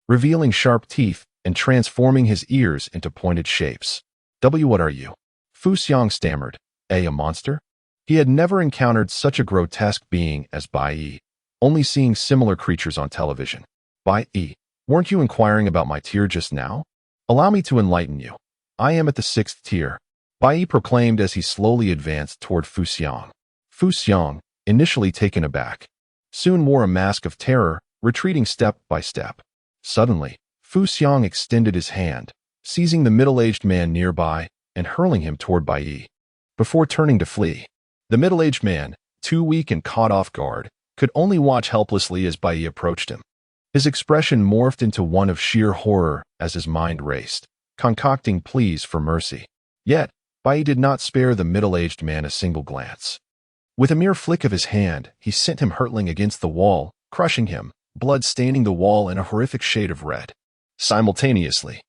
revealing sharp teeth and transforming his ears into pointed shapes. What are you? Fu Xiang stammered. A monster? He had never encountered such a grotesque being as Bai Yi, only seeing similar creatures on television. Bai Yi, weren't you inquiring about my tier just now? Allow me to enlighten you. I am at the 6th tier, Bai Yi proclaimed as he slowly advanced toward Fu Xiang. Fu Xiang, initially taken aback, soon wore a mask of terror, retreating step by step. Suddenly, Fu Xiang extended his hand, seizing the middle-aged man nearby and hurling him toward Bai Yi. Before turning to flee, the middle-aged man, too weak and caught off guard, could only watch helplessly as Bai Yi approached him. His expression morphed into one of sheer horror as his mind raced, concocting pleas for mercy. Yet, Bai did not spare the middle-aged man a single glance. With a mere flick of his hand, he sent him hurtling against the wall, crushing him, blood staining the wall in a horrific shade of red. Simultaneously,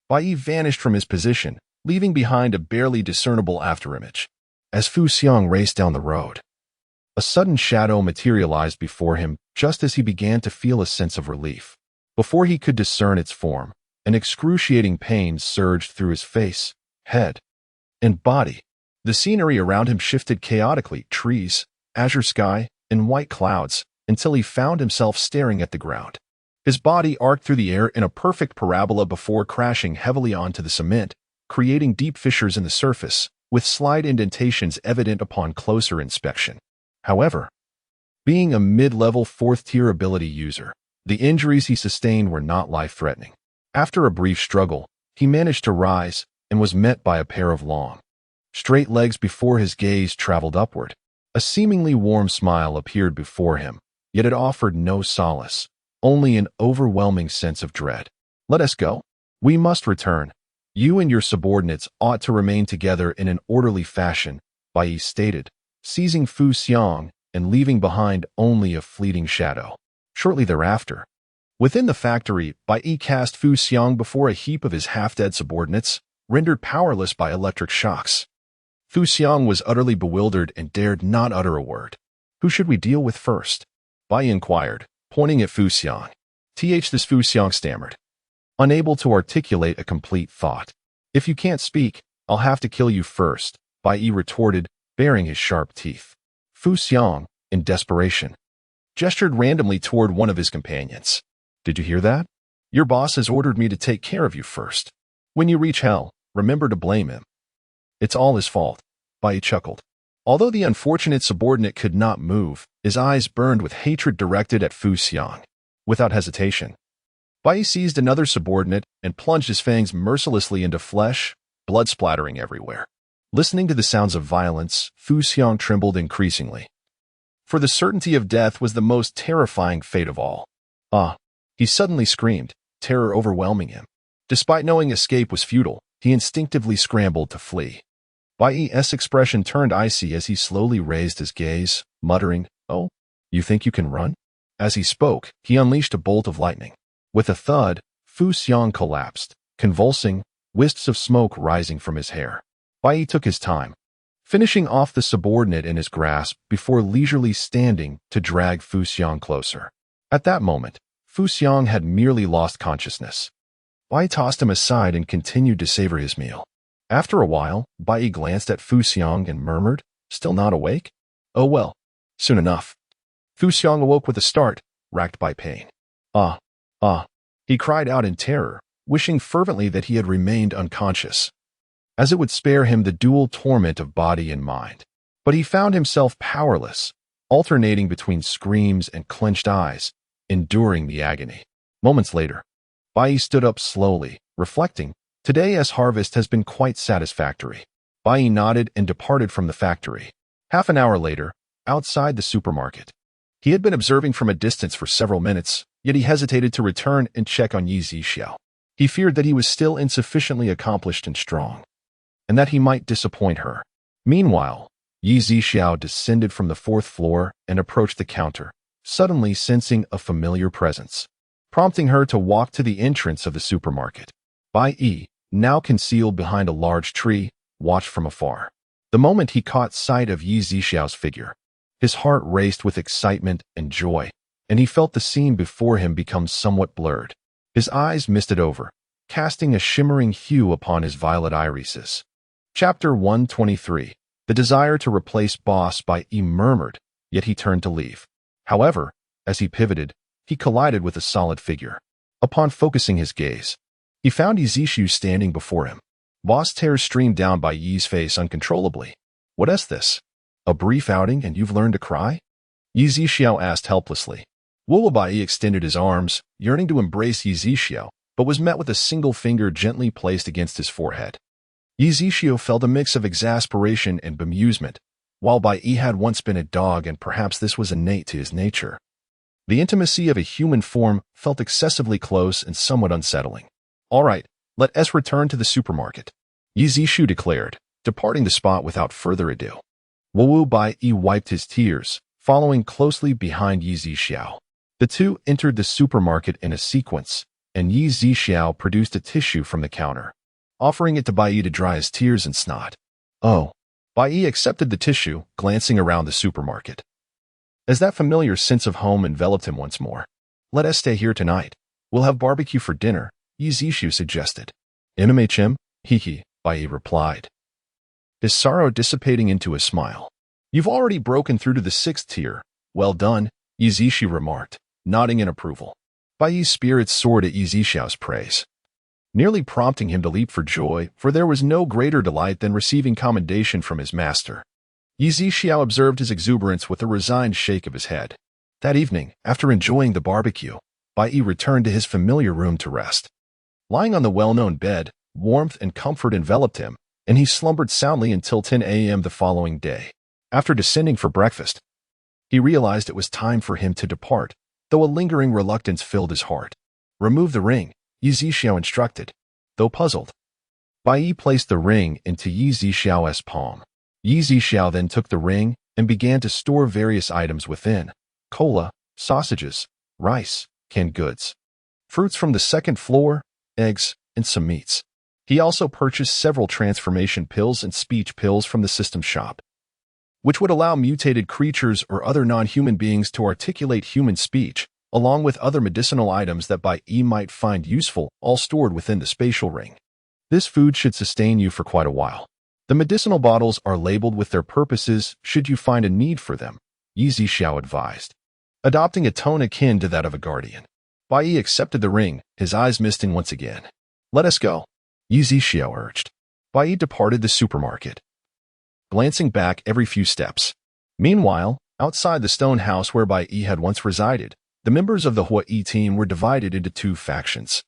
Bai vanished from his position, leaving behind a barely discernible afterimage. As Fu Xiang raced down the road, a sudden shadow materialized before him just as he began to feel a sense of relief. Before he could discern its form, an excruciating pain surged through his face, head, and body. The scenery around him shifted chaotically, trees, azure sky, and white clouds, until he found himself staring at the ground. His body arced through the air in a perfect parabola before crashing heavily onto the cement, creating deep fissures in the surface, with slight indentations evident upon closer inspection. However, being a mid-level 4th-tier ability user, the injuries he sustained were not life-threatening. After a brief struggle, he managed to rise and was met by a pair of long, straight legs before his gaze traveled upward. A seemingly warm smile appeared before him, yet it offered no solace, only an overwhelming sense of dread. "Let us go. We must return. You and your subordinates ought to remain together in an orderly fashion," Bai stated, seizing Fu Xiang and leaving behind only a fleeting shadow. Shortly thereafter, within the factory, Bai cast Fu Xiang before a heap of his half-dead subordinates, rendered powerless by electric shocks. Fu Xiang was utterly bewildered and dared not utter a word. "Who should we deal with first?" Bai inquired, pointing at Fu Xiang. This Fu Xiang stammered, unable to articulate a complete thought. "If you can't speak, I'll have to kill you first," Bai retorted, baring his sharp teeth. Fu Xiang, in desperation, gestured randomly toward one of his companions. "Did you hear that? Your boss has ordered me to take care of you first. When you reach hell, remember to blame him. It's all his fault," Bai chuckled. Although the unfortunate subordinate could not move, his eyes burned with hatred directed at Fu Xiang. Without hesitation, Bai seized another subordinate and plunged his fangs mercilessly into flesh, blood splattering everywhere. Listening to the sounds of violence, Fu Xiang trembled increasingly. For the certainty of death was the most terrifying fate of all. "Ah!" he suddenly screamed, terror overwhelming him. Despite knowing escape was futile, he instinctively scrambled to flee. Bai's expression turned icy as he slowly raised his gaze, muttering, "Oh, you think you can run?" As he spoke, he unleashed a bolt of lightning. With a thud, Fu Xiang collapsed, convulsing, wisps of smoke rising from his hair. Bai took his time, finishing off the subordinate in his grasp before leisurely standing to drag Fu Xiang closer. At that moment, Fu Xiang had merely lost consciousness. Bai tossed him aside and continued to savor his meal. After a while, Bai glanced at Fu Xiang and murmured, "Still not awake? Oh well, soon enough." Fu Xiang awoke with a start, racked by pain. "Ah, ah," he cried out in terror, wishing fervently that he had remained unconscious, as it would spare him the dual torment of body and mind. But he found himself powerless, alternating between screams and clenched eyes, enduring the agony. Moments later, Bai stood up slowly, reflecting, "Today's harvest has been quite satisfactory." Bai nodded and departed from the factory. Half an hour later, outside the supermarket, he had been observing from a distance for several minutes, yet he hesitated to return and check on Yi Zixiao. He feared that he was still insufficiently accomplished and strong, and that he might disappoint her. Meanwhile, Yi Zixiao descended from the 4th floor and approached the counter, suddenly sensing a familiar presence, prompting her to walk to the entrance of the supermarket. Bai, now concealed behind a large tree, watched from afar. The moment he caught sight of Yi Zixiao's figure, his heart raced with excitement and joy, and he felt the scene before him become somewhat blurred. His eyes misted over, casting a shimmering hue upon his violet irises. Chapter 123. The desire to replace boss Bai murmured, yet he turned to leave. However, as he pivoted, he collided with a solid figure. Upon focusing his gaze, he found Yi Zixiao standing before him. Boss tears streamed down by Yi's face uncontrollably. "What is this? A brief outing and you've learned to cry?" Yi Zixiao asked helplessly. Bai extended his arms, yearning to embrace Yi Zixiao, but was met with a single finger gently placed against his forehead. Yi Zixiao felt a mix of exasperation and bemusement. While Bai had once been a dog and perhaps this was innate to his nature, The intimacy of a human form felt excessively close and somewhat unsettling. All right, let us return to the supermarket, Yi Zishu declared, departing the spot without further ado. Wu Bai Yi wiped his tears, following closely behind Yi Zixiao. The two entered the supermarket in a sequence, and Yi Zixiao produced a tissue from the counter, offering it to Bai Yi to dry his tears and snot. Oh. Bai Yi accepted the tissue, glancing around the supermarket. As that familiar sense of home enveloped him once more. Let us stay here tonight. We'll have barbecue for dinner, Yi Zishu suggested. MMHM, hee, Bai Yi replied, his sorrow dissipating into a smile. You've already broken through to the 6th tier. Well done, Yi Zishu remarked, nodding in approval. Bai Yi's spirits soared at Yi Zixiao's praise, nearly prompting him to leap for joy, for there was no greater delight than receiving commendation from his master. Yi Zixiao observed his exuberance with a resigned shake of his head. That evening, after enjoying the barbecue, Bai Yi returned to his familiar room to rest. Lying on the well-known bed, warmth and comfort enveloped him, and he slumbered soundly until 10 a.m. the following day. After descending for breakfast, he realized it was time for him to depart, though a lingering reluctance filled his heart. Remove the ring, Yi Zixiao instructed, though puzzled. Bai Yi placed the ring into Yi Zixiao's palm. Yi Zixiao then took the ring and began to store various items within: cola, sausages, rice, canned goods, fruits from the 2nd floor, eggs, and some meats. He also purchased several transformation pills and speech pills from the system shop, which would allow mutated creatures or other non-human beings to articulate human speech, along with other medicinal items that Bai Yi might find useful, all stored within the spatial ring. This food should sustain you for quite a while. The medicinal bottles are labeled with their purposes should you find a need for them, Yi Zixiao advised, adopting a tone akin to that of a guardian. Bai Yi accepted the ring, his eyes misting once again. Let us go, Yi Zixiao urged. Bai Yi departed the supermarket, glancing back every few steps. Meanwhile, outside the stone house where Bai Yi had once resided, the members of the Hawaii team were divided into 2 factions.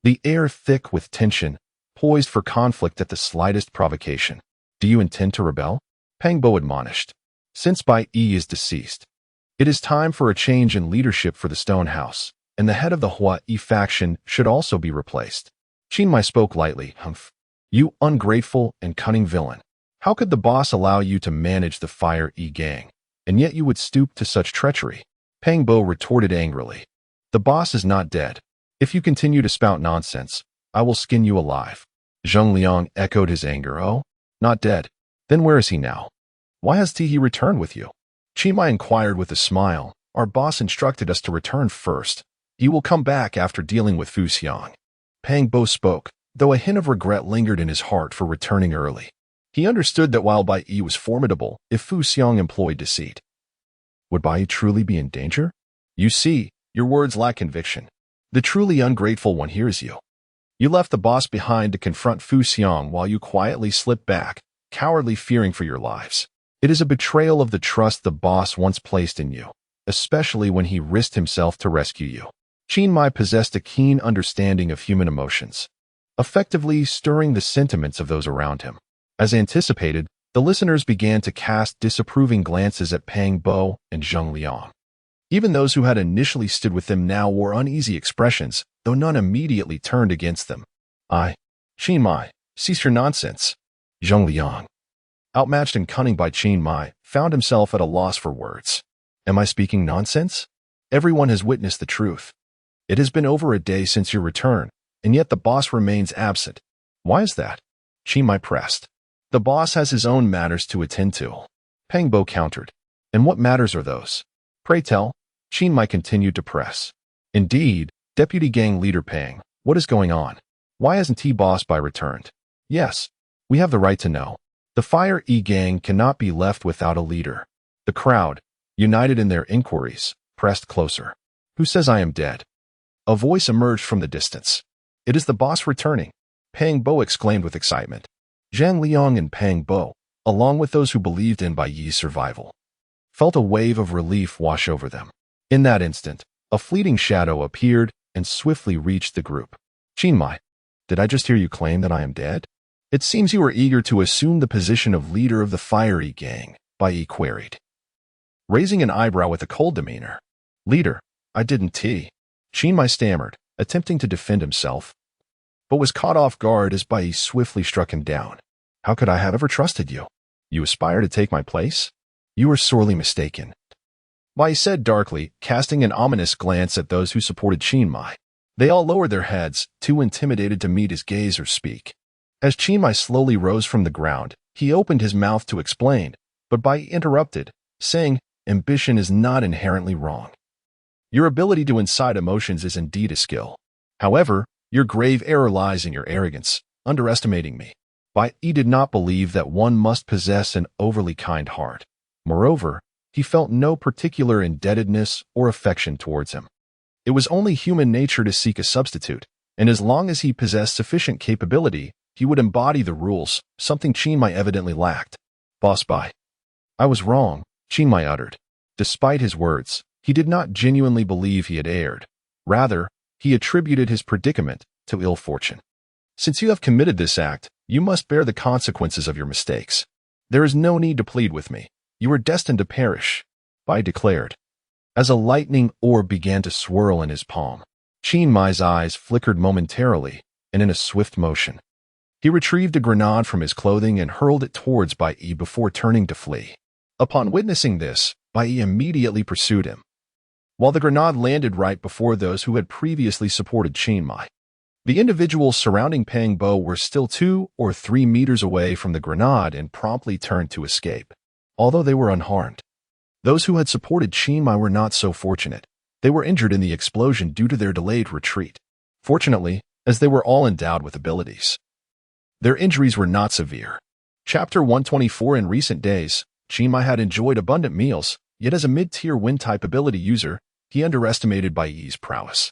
The air thick with tension, poised for conflict at the slightest provocation. Do you intend to rebel? Pang Bo admonished. Since Bai Yi is deceased, it is time for a change in leadership for the stone house, and the head of the Hawaii faction should also be replaced. Chinmai spoke lightly. Humph. You ungrateful and cunning villain. How could the boss allow you to manage the Fire E gang, and yet you would stoop to such treachery? Pang Bo retorted angrily. The boss is not dead. If you continue to spout nonsense, I will skin you alive. Zheng Liang echoed his anger. Oh, not dead. Then where is he now? Why has he returned with you? Chinmai inquired with a smile. Our boss instructed us to return first. He will come back after dealing with Fu Xiang. Pang Bo spoke, though a hint of regret lingered in his heart for returning early. He understood that while Bai Yi was formidable, if Fu Xiang employed deceit, would Bai Yi truly be in danger? You see, your words lack conviction. The truly ungrateful one hears you. You left the boss behind to confront Fu Xiang while you quietly slipped back, cowardly fearing for your lives. It is a betrayal of the trust the boss once placed in you, especially when he risked himself to rescue you. Chinmai possessed a keen understanding of human emotions, effectively stirring the sentiments of those around him. As anticipated, the listeners began to cast disapproving glances at Pang Bo and Zheng Liang. Even those who had initially stood with them now wore uneasy expressions, though none immediately turned against them. Chinmai, cease your nonsense. Zheng Liang, outmatched and cunning by Chinmai, found himself at a loss for words. Am I speaking nonsense? Everyone has witnessed the truth. It has been over a day since your return, and yet the boss remains absent. Why is that? Chinmai pressed. The boss has his own matters to attend to. Pang Bo countered. And what matters are those? Pray tell. Chinmai continued to press. Indeed, Deputy Gang Leader Pang, what is going on? Why hasn't T-Boss Bai returned? Yes, we have the right to know. The Fire E Gang cannot be left without a leader. The crowd, united in their inquiries, pressed closer. Who says I am dead? A voice emerged from the distance. It is the boss returning, Pang Bo exclaimed with excitement. Zhang Liang and Pang Bo, along with those who believed in Bai Yi's survival, felt a wave of relief wash over them. In that instant, a fleeting shadow appeared and swiftly reached the group. Chinmai, did I just hear you claim that I am dead? It seems you are eager to assume the position of leader of the Fiery Gang, Bai Yi queried, raising an eyebrow with a cold demeanor. Leader, I didn't. Chiang Mai stammered, attempting to defend himself, but was caught off guard as Bai swiftly struck him down. How could I have ever trusted you? You aspire to take my place? You are sorely mistaken, Bai said darkly, casting an ominous glance at those who supported Chiang Mai. They all lowered their heads, too intimidated to meet his gaze or speak. As Chiang Mai slowly rose from the ground, he opened his mouth to explain, but Bai interrupted, saying, ambition is not inherently wrong. Your ability to incite emotions is indeed a skill. However, your grave error lies in your arrogance, underestimating me. Bai did not believe that one must possess an overly kind heart. Moreover, he felt no particular indebtedness or affection towards him. It was only human nature to seek a substitute, and as long as he possessed sufficient capability, he would embody the rules, something Chiang Mai evidently lacked. Boss Bai. I was wrong, Chiang Mai uttered. Despite his words, he did not genuinely believe he had erred. Rather, he attributed his predicament to ill fortune. Since you have committed this act, you must bear the consequences of your mistakes. There is no need to plead with me. You are destined to perish, Bai declared. As a lightning orb began to swirl in his palm, Chiang Mai's eyes flickered momentarily, and in a swift motion, he retrieved a grenade from his clothing and hurled it towards Bai before turning to flee. Upon witnessing this, Bai immediately pursued him, while the grenade landed right before those who had previously supported Chiang Mai. The individuals surrounding Pang Bo were still 2 or 3 meters away from the grenade and promptly turned to escape, although they were unharmed. Those who had supported Chiang Mai were not so fortunate. They were injured in the explosion due to their delayed retreat. Fortunately, as they were all endowed with abilities, their injuries were not severe. Chapter 124. In recent days, Chiang Mai had enjoyed abundant meals, yet as a mid-tier wind-type ability user, he underestimated Bai's prowess.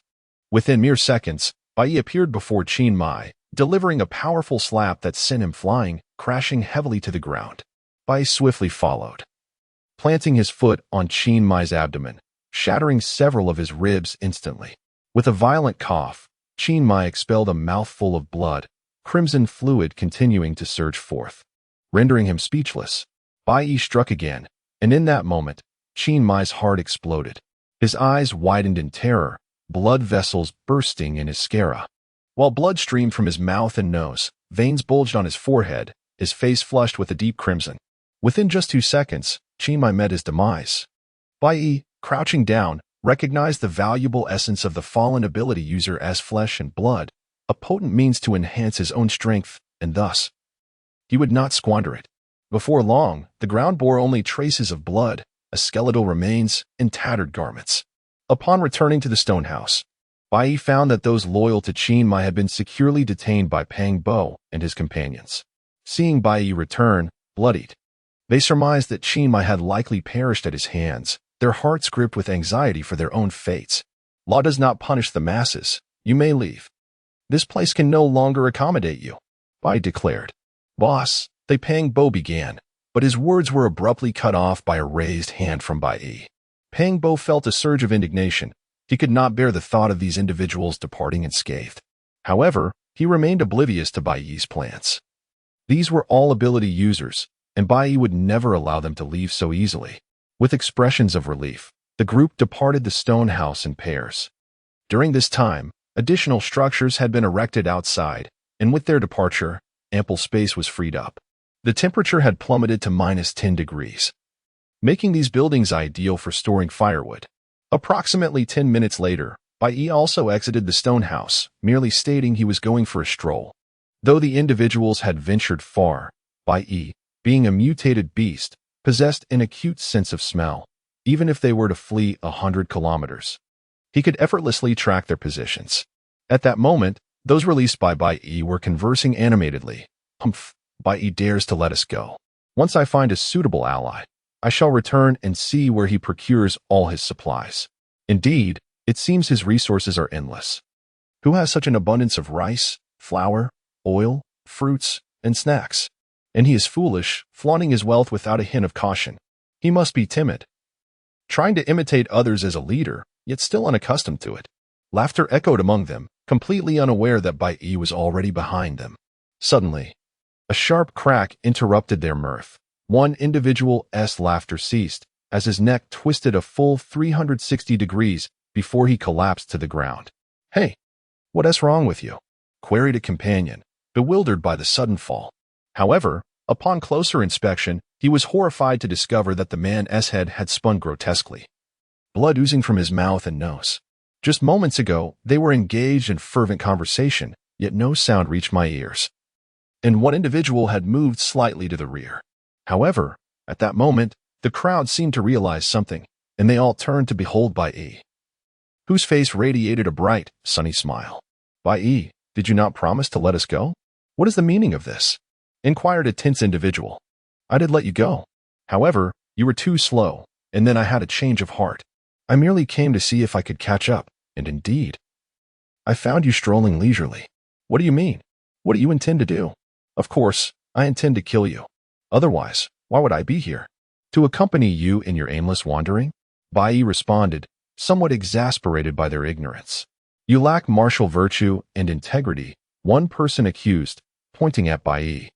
Within mere seconds, Bai appeared before Chiang Mai, delivering a powerful slap that sent him flying, crashing heavily to the ground. Bai swiftly followed, planting his foot on Chiang Mai's abdomen, shattering several of his ribs instantly. With a violent cough, Chiang Mai expelled a mouthful of blood, crimson fluid continuing to surge forth. Rendering him speechless, Bai struck again, and in that moment, Chiang Mai's heart exploded. His eyes widened in terror, blood vessels bursting in his sclera. While blood streamed from his mouth and nose, veins bulged on his forehead, his face flushed with a deep crimson. Within just 2 seconds, Chiang Mai met his demise. Bai, crouching down, recognized the valuable essence of the fallen ability user as flesh and blood, a potent means to enhance his own strength, and thus, he would not squander it. Before long, the ground bore only traces of blood, a skeletal remains, and tattered garments. Upon returning to the stone house, Bai found that those loyal to Chiang Mai had been securely detained by Pang Bo and his companions. Seeing Bai return, bloodied, they surmised that Chiang Mai had likely perished at his hands, their hearts gripped with anxiety for their own fates. Law does not punish the masses. You may leave. This place can no longer accommodate you, Bai declared. Boss, they Pang Bo began, but his words were abruptly cut off by a raised hand from Bai. Pang Bo felt a surge of indignation. He could not bear the thought of these individuals departing unscathed. However, he remained oblivious to Bai's plans. These were all ability users, and Bai would never allow them to leave so easily. With expressions of relief, the group departed the stone house in pairs. During this time, additional structures had been erected outside, and with their departure, ample space was freed up. The temperature had plummeted to -10 degrees, making these buildings ideal for storing firewood. Approximately 10 minutes later, Bai also exited the stone house, merely stating he was going for a stroll. Though the individuals had ventured far, Bai, being a mutated beast, possessed an acute sense of smell, even if they were to flee 100 kilometers. He could effortlessly track their positions. At that moment, those released by Bai were conversing animatedly. Humph, Bai dares to let us go. Once I find a suitable ally, I shall return and see where he procures all his supplies. Indeed, it seems his resources are endless. Who has such an abundance of rice, flour, oil, fruits, and snacks? And he is foolish, flaunting his wealth without a hint of caution. He must be timid, trying to imitate others as a leader, yet still unaccustomed to it. Laughter echoed among them, completely unaware that Bai was already behind them. Suddenly, a sharp crack interrupted their mirth. One individual's laughter ceased, as his neck twisted a full 360 degrees, before he collapsed to the ground. "Hey, what is wrong with you?" queried a companion, bewildered by the sudden fall. However, upon closer inspection, he was horrified to discover that the man's head had spun grotesquely, blood oozing from his mouth and nose. Just moments ago, they were engaged in fervent conversation, yet no sound reached my ears. And one individual had moved slightly to the rear. However, at that moment, the crowd seemed to realize something, and they all turned to behold Bai Yi, whose face radiated a bright, sunny smile. "Bai Yi, did you not promise to let us go? What is the meaning of this?" inquired a tense individual. "I did let you go. However, you were too slow, and then I had a change of heart. I merely came to see if I could catch up, and indeed, I found you strolling leisurely. What do you mean? What do you intend to do?" "Of course, I intend to kill you. Otherwise, why would I be here? To accompany you in your aimless wandering?" Bai Yi responded, somewhat exasperated by their ignorance. "You lack martial virtue and integrity," one person accused, pointing at Bai Yi.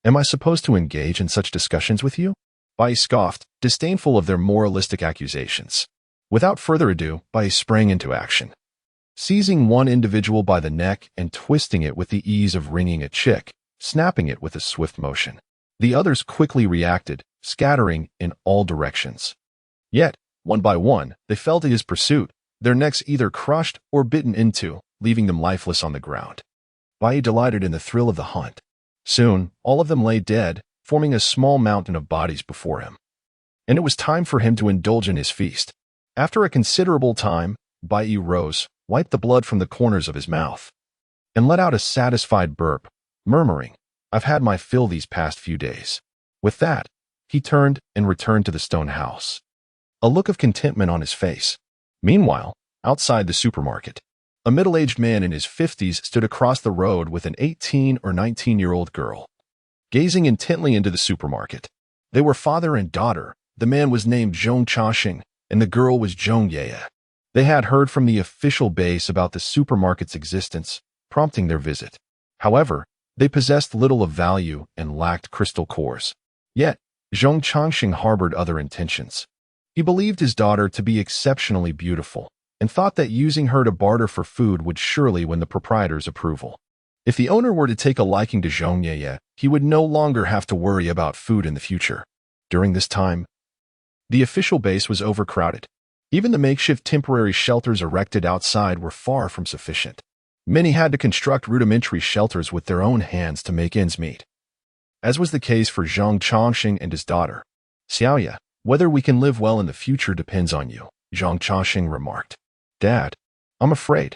"Am I supposed to engage in such discussions with you?" Bai Yi scoffed, disdainful of their moralistic accusations. Without further ado, Bai Yi sprang into action. Seizing one individual by the neck and twisting it with the ease of wringing a chick, snapping it with a swift motion. The others quickly reacted, scattering in all directions. Yet, one by one, they fell to his pursuit, their necks either crushed or bitten into, leaving them lifeless on the ground. Bai Yi delighted in the thrill of the hunt. Soon, all of them lay dead, forming a small mountain of bodies before him. And it was time for him to indulge in his feast. After a considerable time, Bai Yi rose, wiped the blood from the corners of his mouth, and let out a satisfied burp, murmuring, "I've had my fill these past few days." With that, he turned and returned to the stone house, a look of contentment on his face. Meanwhile, outside the supermarket, a middle-aged man in his 50s stood across the road with an 18 or 19-year-old girl, gazing intently into the supermarket. They were father and daughter. The man was named Zhong Chaxing, and the girl was Zhong Yeye. They had heard from the official base about the supermarket's existence, prompting their visit. However, they possessed little of value and lacked crystal cores. Yet, Zhong Chaxing harbored other intentions. He believed his daughter to be exceptionally beautiful, and thought that using her to barter for food would surely win the proprietor's approval. If the owner were to take a liking to Zhong Yeye, he would no longer have to worry about food in the future. During this time, the official base was overcrowded. Even the makeshift temporary shelters erected outside were far from sufficient. Many had to construct rudimentary shelters with their own hands to make ends meet. As was the case for Zhong Chaxing and his daughter. "Xiaoya, whether we can live well in the future depends on you," Zhong Chaxing remarked. "Dad, I'm afraid,"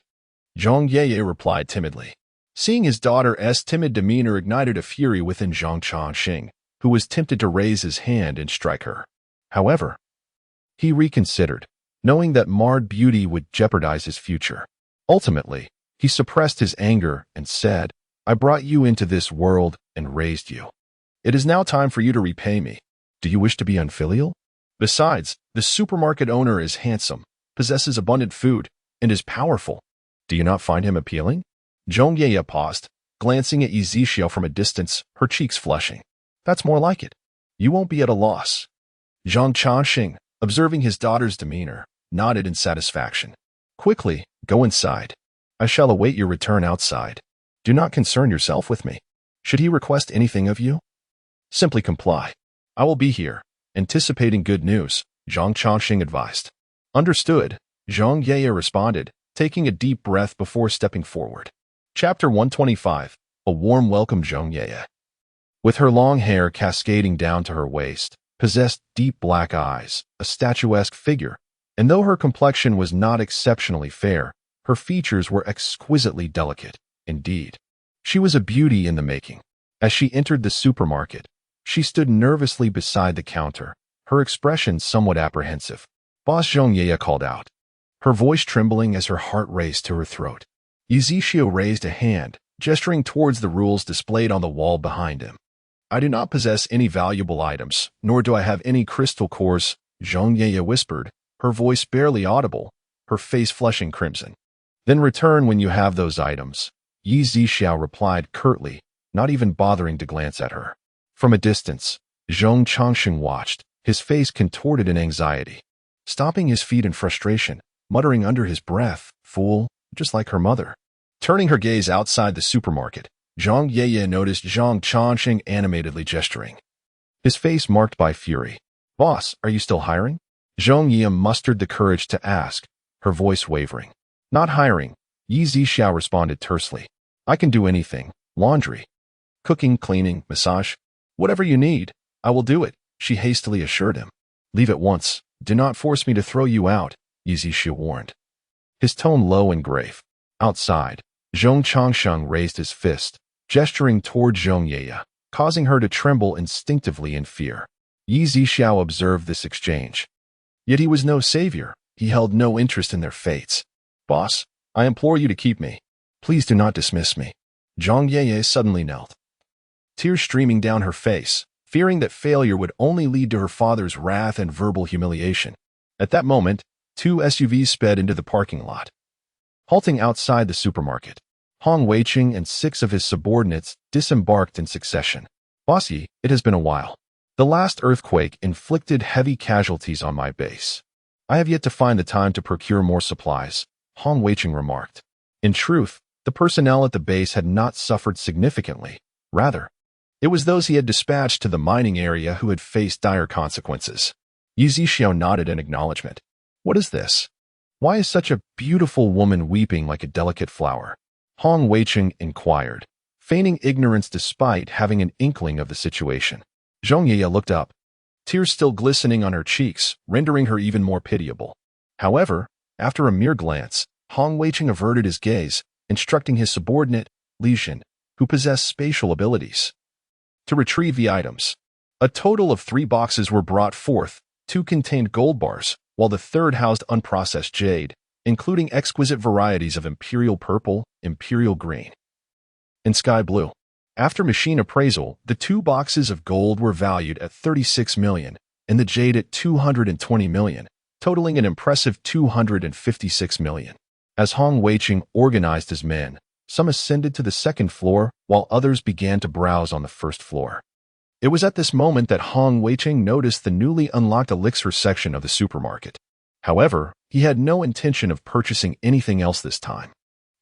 Zhong Yeye replied timidly. Seeing his daughter's timid demeanor ignited a fury within Zhong Chaxing, who was tempted to raise his hand and strike her. However, he reconsidered, knowing that marred beauty would jeopardize his future. Ultimately, he suppressed his anger and said, "I brought you into this world and raised you. It is now time for you to repay me. Do you wish to be unfilial? Besides, the supermarket owner is handsome, possesses abundant food, and is powerful. Do you not find him appealing?" Zhong Yeye paused, glancing at Ezekiel from a distance, her cheeks flushing. "That's more like it. You won't be at a loss." Zhong Chaxing, observing his daughter's demeanor, nodded in satisfaction. "Quickly, go inside. I shall await your return outside. Do not concern yourself with me. Should he request anything of you, simply comply. I will be here, anticipating good news," Zhong Chaxing advised. "Understood," Zhong Yeye responded, taking a deep breath before stepping forward. Chapter 125, A Warm Welcome. Zhong Yeye, with her long hair cascading down to her waist, possessed deep black eyes, a statuesque figure, and though her complexion was not exceptionally fair, her features were exquisitely delicate. Indeed, she was a beauty in the making. As she entered the supermarket, she stood nervously beside the counter, her expression somewhat apprehensive. "Boss," Zhong Yeye called out, her voice trembling as her heart raced to her throat. Ezekiel raised a hand, gesturing towards the rules displayed on the wall behind him. "I do not possess any valuable items, nor do I have any crystal cores," Zhong Yeye whispered, her voice barely audible, her face flushing crimson. "Then return when you have those items," Yi Zixiao replied curtly, not even bothering to glance at her. From a distance, Zhong Chaxing watched, his face contorted in anxiety. Stomping his feet in frustration, muttering under his breath, "Fool, just like her mother." Turning her gaze outside the supermarket, Zhang Yeye noticed Zhang Chongqing animatedly gesturing, his face marked by fury. "Boss, are you still hiring?" Zhang Ye mustered the courage to ask, her voice wavering. "Not hiring," Yi Zixiao responded tersely. "I can do anything. Laundry, cooking, cleaning, massage. Whatever you need, I will do it," she hastily assured him. "Leave at once. Do not force me to throw you out," Yi Zixiao warned, his tone low and grave. Outside, Zhong Chongsheng raised his fist, gesturing toward Zhong Yeye, causing her to tremble instinctively in fear. Yi Zixiao observed this exchange. Yet he was no savior. He held no interest in their fates. "Boss, I implore you to keep me. Please do not dismiss me." Zhang Yeye suddenly knelt, tears streaming down her face, fearing that failure would only lead to her father's wrath and verbal humiliation. At that moment, 2 SUVs sped into the parking lot. Halting outside the supermarket, Hong Weiqing and 6 of his subordinates disembarked in succession. "Bossy, it has been a while. The last earthquake inflicted heavy casualties on my base. I have yet to find the time to procure more supplies," Hong Weiqing remarked. In truth, the personnel at the base had not suffered significantly. Rather, it was those he had dispatched to the mining area who had faced dire consequences. Yi Zixiao nodded in acknowledgement. "What is this? Why is such a beautiful woman weeping like a delicate flower?" Hong Weiqing inquired, feigning ignorance despite having an inkling of the situation. Zhong Yeye looked up, tears still glistening on her cheeks, rendering her even more pitiable. However, after a mere glance, Hong Weiqing averted his gaze, instructing his subordinate, Li Jin, who possessed spatial abilities, to retrieve the items. A total of 3 boxes were brought forth. 2 contained gold bars, while the third housed unprocessed jade, including exquisite varieties of imperial purple, imperial green, and sky blue. After machine appraisal, the 2 boxes of gold were valued at 36 million, and the jade at 220 million, totaling an impressive 256 million. As Hong Weiqing organized his men, some ascended to the second floor, while others began to browse on the first floor. It was at this moment that Hong Weiqing noticed the newly unlocked elixir section of the supermarket. However, he had no intention of purchasing anything else this time.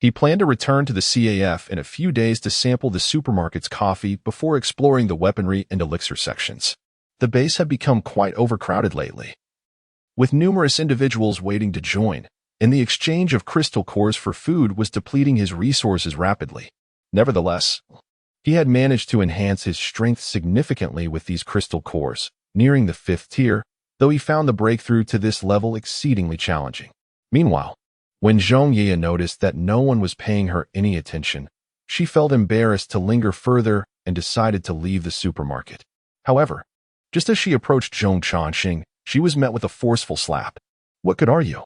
He planned to return to the CAF in a few days to sample the supermarket's coffee before exploring the weaponry and elixir sections. The base had become quite overcrowded lately, with numerous individuals waiting to join, and the exchange of crystal cores for food was depleting his resources rapidly. Nevertheless, he had managed to enhance his strength significantly with these crystal cores, nearing the 5th tier, though he found the breakthrough to this level exceedingly challenging. Meanwhile, when Zhong Yeye noticed that no one was paying her any attention, she felt embarrassed to linger further and decided to leave the supermarket. However, just as she approached Zhong Chongqing, she was met with a forceful slap. "What good are you?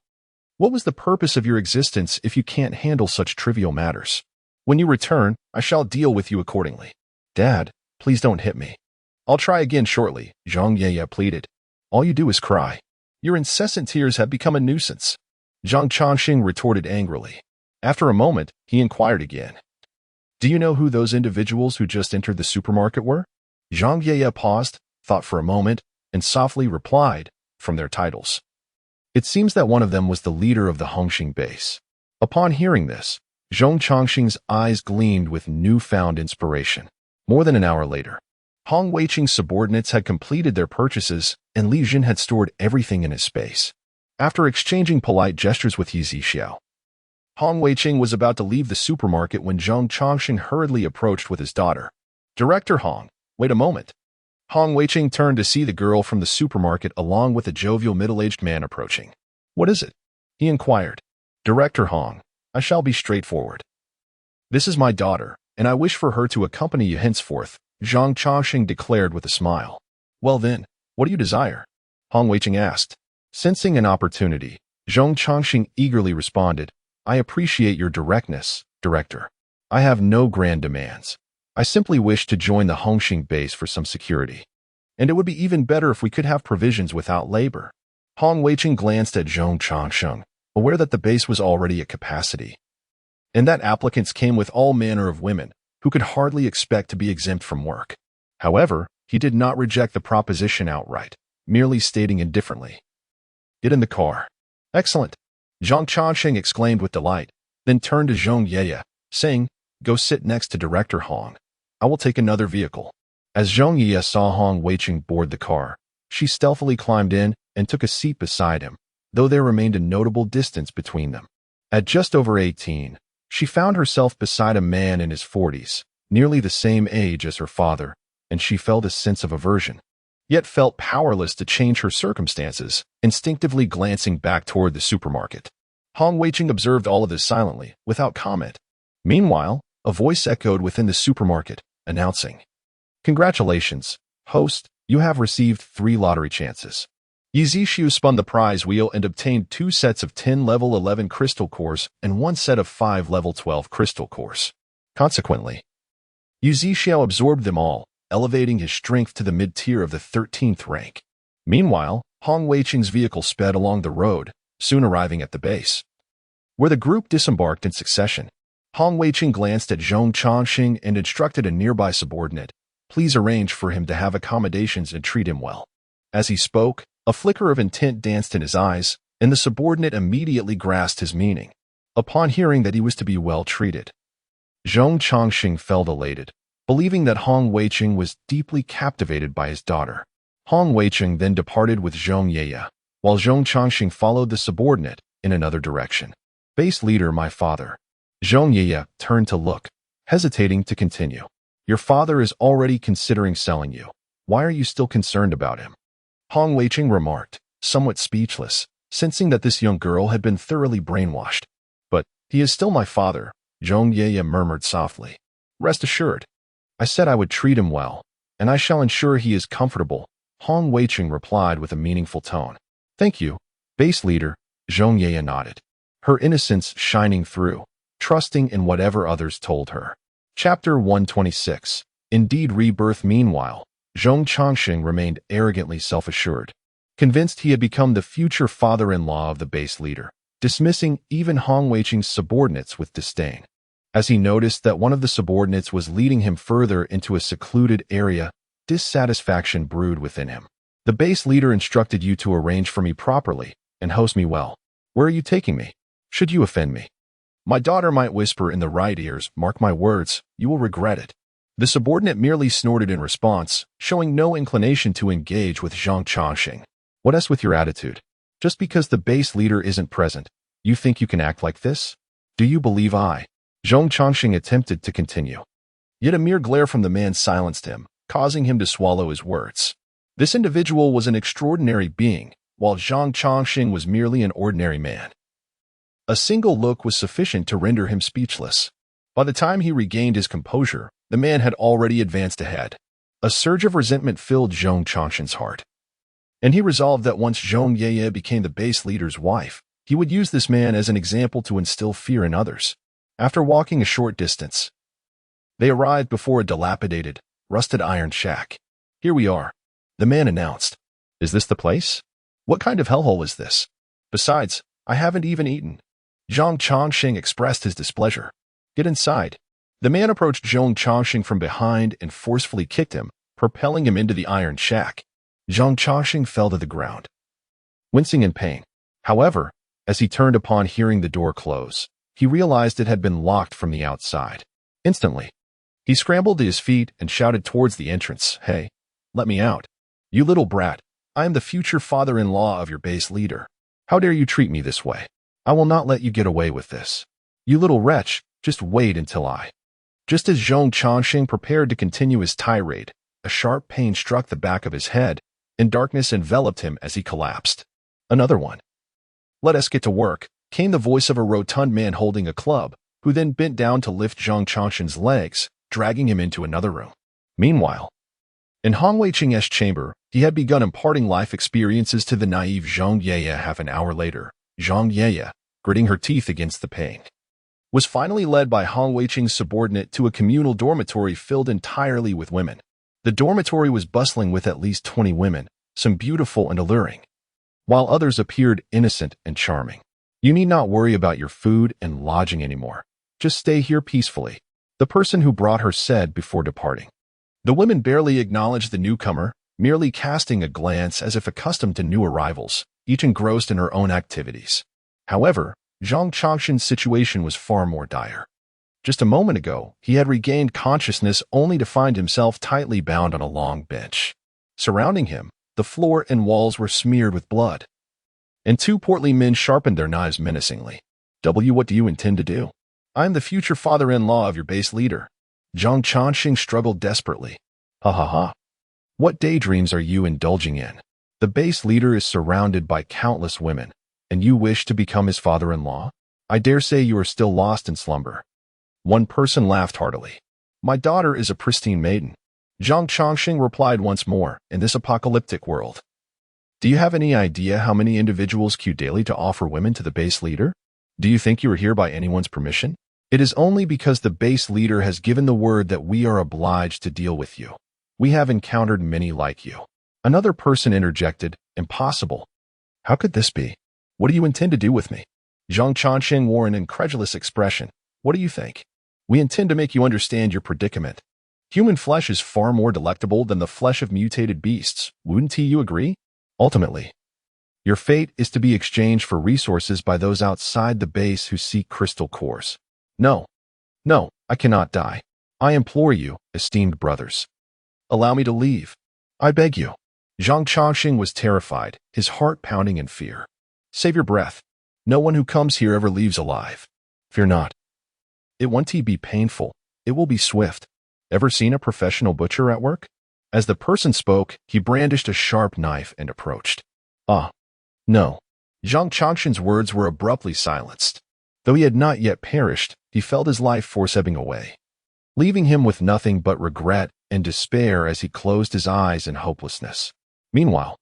What was the purpose of your existence if you can't handle such trivial matters? When you return, I shall deal with you accordingly." "Dad, please don't hit me. I'll try again shortly," Zhang Yeye pleaded. "All you do is cry. Your incessant tears have become a nuisance," Zhang Chongqing retorted angrily. After a moment, he inquired again. "Do you know who those individuals who just entered the supermarket were?" Zhang Yeye paused, thought for a moment, and softly replied, "From their titles. It seems that one of them was the leader of the Hongxing base." Upon hearing this, Zhong Chongqing's eyes gleamed with newfound inspiration. More than an hour later, Hong Weiqing's subordinates had completed their purchases, and Li Jin had stored everything in his space. After exchanging polite gestures with Yi Zixiao, Hong Weiqing was about to leave the supermarket when Zhong Chongqing hurriedly approached with his daughter. "Director Hong, wait a moment." Hong Weiqing turned to see the girl from the supermarket along with a jovial middle-aged man approaching. "What is it?" he inquired. "Director Hong, I shall be straightforward. This is my daughter, and I wish for her to accompany you henceforth," Zhang Chongqing declared with a smile. "Well then, what do you desire?" Hong Weiqing asked. Sensing an opportunity, Zhong Chongqing eagerly responded, "I appreciate your directness, Director. I have no grand demands. I simply wish to join the Hongxing base for some security. And it would be even better if we could have provisions without labor." Hong Weiqing glanced at Zhong Chongqing, aware that the base was already at capacity, and that applicants came with all manner of women who could hardly expect to be exempt from work. However, he did not reject the proposition outright, merely stating indifferently, "Get in the car." "Excellent. Zhang Changxing exclaimed with delight, then turned to Zhong Yeye, saying, "Go sit next to Director Hong. I will take another vehicle." As Zhong Yeye saw Hong Weiqing board the car, she stealthily climbed in and took a seat beside him, though there remained a notable distance between them. At just over 18, she found herself beside a man in his 40s, nearly the same age as her father, and she felt a sense of aversion, yet felt powerless to change her circumstances, instinctively glancing back toward the supermarket. Hong Weiqing observed all of this silently, without comment. Meanwhile, a voice echoed within the supermarket, announcing, "Congratulations, host, you have received 3 lottery chances." Yi Zixu spun the prize wheel and obtained 2 sets of 10 level 11 crystal cores and 1 set of 5 level 12 crystal cores. Consequently, Yi Zixu absorbed them all, elevating his strength to the mid-tier of the 13th rank. Meanwhile, Hong Weiqing's vehicle sped along the road, soon arriving at the base, where the group disembarked in succession. Hong Weiqing glanced at Zhong Changxing and instructed a nearby subordinate, "Please arrange for him to have accommodations and treat him well." As he spoke, a flicker of intent danced in his eyes, and the subordinate immediately grasped his meaning. Upon hearing that he was to be well treated, Zhong Changxing felt elated, believing that Hong Weiqing was deeply captivated by his daughter. Hong Weiqing then departed with Zhong Yeye, while Zhong Changxing followed the subordinate in another direction. "Base leader, my father." Zhong Yeye turned to look, hesitating to continue. "Your father is already considering selling you. Why are you still concerned about him?" Hong Weiqing remarked, somewhat speechless, sensing that this young girl had been thoroughly brainwashed. "But he is still my father," Zhong Yeye murmured softly. "Rest assured, I said I would treat him well, and I shall ensure he is comfortable," Hong Weiqing replied with a meaningful tone. "Thank you, base leader," Zhong Yeye nodded, her innocence shining through, trusting in whatever others told her. Chapter 126. Indeed Rebirth. Meanwhile, Zhong Changxing remained arrogantly self-assured, convinced he had become the future father-in-law of the base leader, dismissing even Hong Weiqing's subordinates with disdain. As he noticed that one of the subordinates was leading him further into a secluded area, dissatisfaction brewed within him. "The base leader instructed you to arrange for me properly and host me well. Where are you taking me? Should you offend me? My daughter might whisper in the right ears, mark my words, you will regret it." The subordinate merely snorted in response, showing no inclination to engage with Zhong Changxing. "What is with your attitude? Just because the base leader isn't present, you think you can act like this? Do you believe I?" Zhong Changxing attempted to continue. Yet a mere glare from the man silenced him, causing him to swallow his words. This individual was an extraordinary being, while Zhong Changxing was merely an ordinary man. A single look was sufficient to render him speechless. By the time he regained his composure, the man had already advanced ahead. A surge of resentment filled Zhong Changxing's heart, and he resolved that once Zhong Yeye became the base leader's wife, he would use this man as an example to instill fear in others. After walking a short distance, they arrived before a dilapidated, rusted iron shack. "Here we are," the man announced. "Is this the place? What kind of hellhole is this? Besides, I haven't even eaten." Zhong Changxing expressed his displeasure. "Get inside." The man approached Zhong Changxing from behind and forcefully kicked him, propelling him into the iron shack. Zhong Changxing fell to the ground, wincing in pain. However, as he turned upon hearing the door close, he realized it had been locked from the outside. Instantly, he scrambled to his feet and shouted towards the entrance, "Hey, let me out. You little brat, I am the future father-in-law of your base leader. How dare you treat me this way? I will not let you get away with this. You little wretch, just wait until I..." Just as Zhong Changxing prepared to continue his tirade, a sharp pain struck the back of his head, and darkness enveloped him as he collapsed. Another one. "Let us get to work," came the voice of a rotund man holding a club, who then bent down to lift Zhong Changxing's legs, dragging him into another room. Meanwhile, in Hong Weiqing's chamber, he had begun imparting life experiences to the naive Zhong Yeye. Half an hour later, Zhong Yeye, gritting her teeth against the pain, was finally led by Hong Weiqing's subordinate to a communal dormitory filled entirely with women. The dormitory was bustling with at least 20 women, some beautiful and alluring, while others appeared innocent and charming. "You need not worry about your food and lodging anymore. Just stay here peacefully," the person who brought her said before departing. The women barely acknowledged the newcomer, merely casting a glance as if accustomed to new arrivals, each engrossed in her own activities. However, Zhang Changshan's situation was far more dire. Just a moment ago, he had regained consciousness only to find himself tightly bound on a long bench. Surrounding him, the floor and walls were smeared with blood. And two portly men sharpened their knives menacingly. What do you intend to do? I am the future father-in-law of your base leader. Zhang Changshan struggled desperately. Ha ha ha. What daydreams are you indulging in? The base leader is surrounded by countless women, and you wish to become his father-in-law? I dare say you are still lost in slumber. One person laughed heartily. My daughter is a pristine maiden. Zhang Changshan replied once more, in this apocalyptic world. Do you have any idea how many individuals queue daily to offer women to the base leader? Do you think you are here by anyone's permission? It is only because the base leader has given the word that we are obliged to deal with you. We have encountered many like you. Another person interjected, impossible. How could this be? What do you intend to do with me? Zhang Changshan wore an incredulous expression. What do you think? We intend to make you understand your predicament. Human flesh is far more delectable than the flesh of mutated beasts. Wouldn't you agree? Ultimately, your fate is to be exchanged for resources by those outside the base who seek crystal cores. No, I cannot die. I implore you, esteemed brothers. Allow me to leave. I beg you. Zhang Changshan was terrified, his heart pounding in fear. Save your breath. No one who comes here ever leaves alive. Fear not. It won't be painful. It will be swift. Ever seen a professional butcher at work? As the person spoke, he brandished a sharp knife and approached. No. Zhang Changshan's words were abruptly silenced. Though he had not yet perished, he felt his life force ebbing away, leaving him with nothing but regret and despair as he closed his eyes in hopelessness. Meanwhile,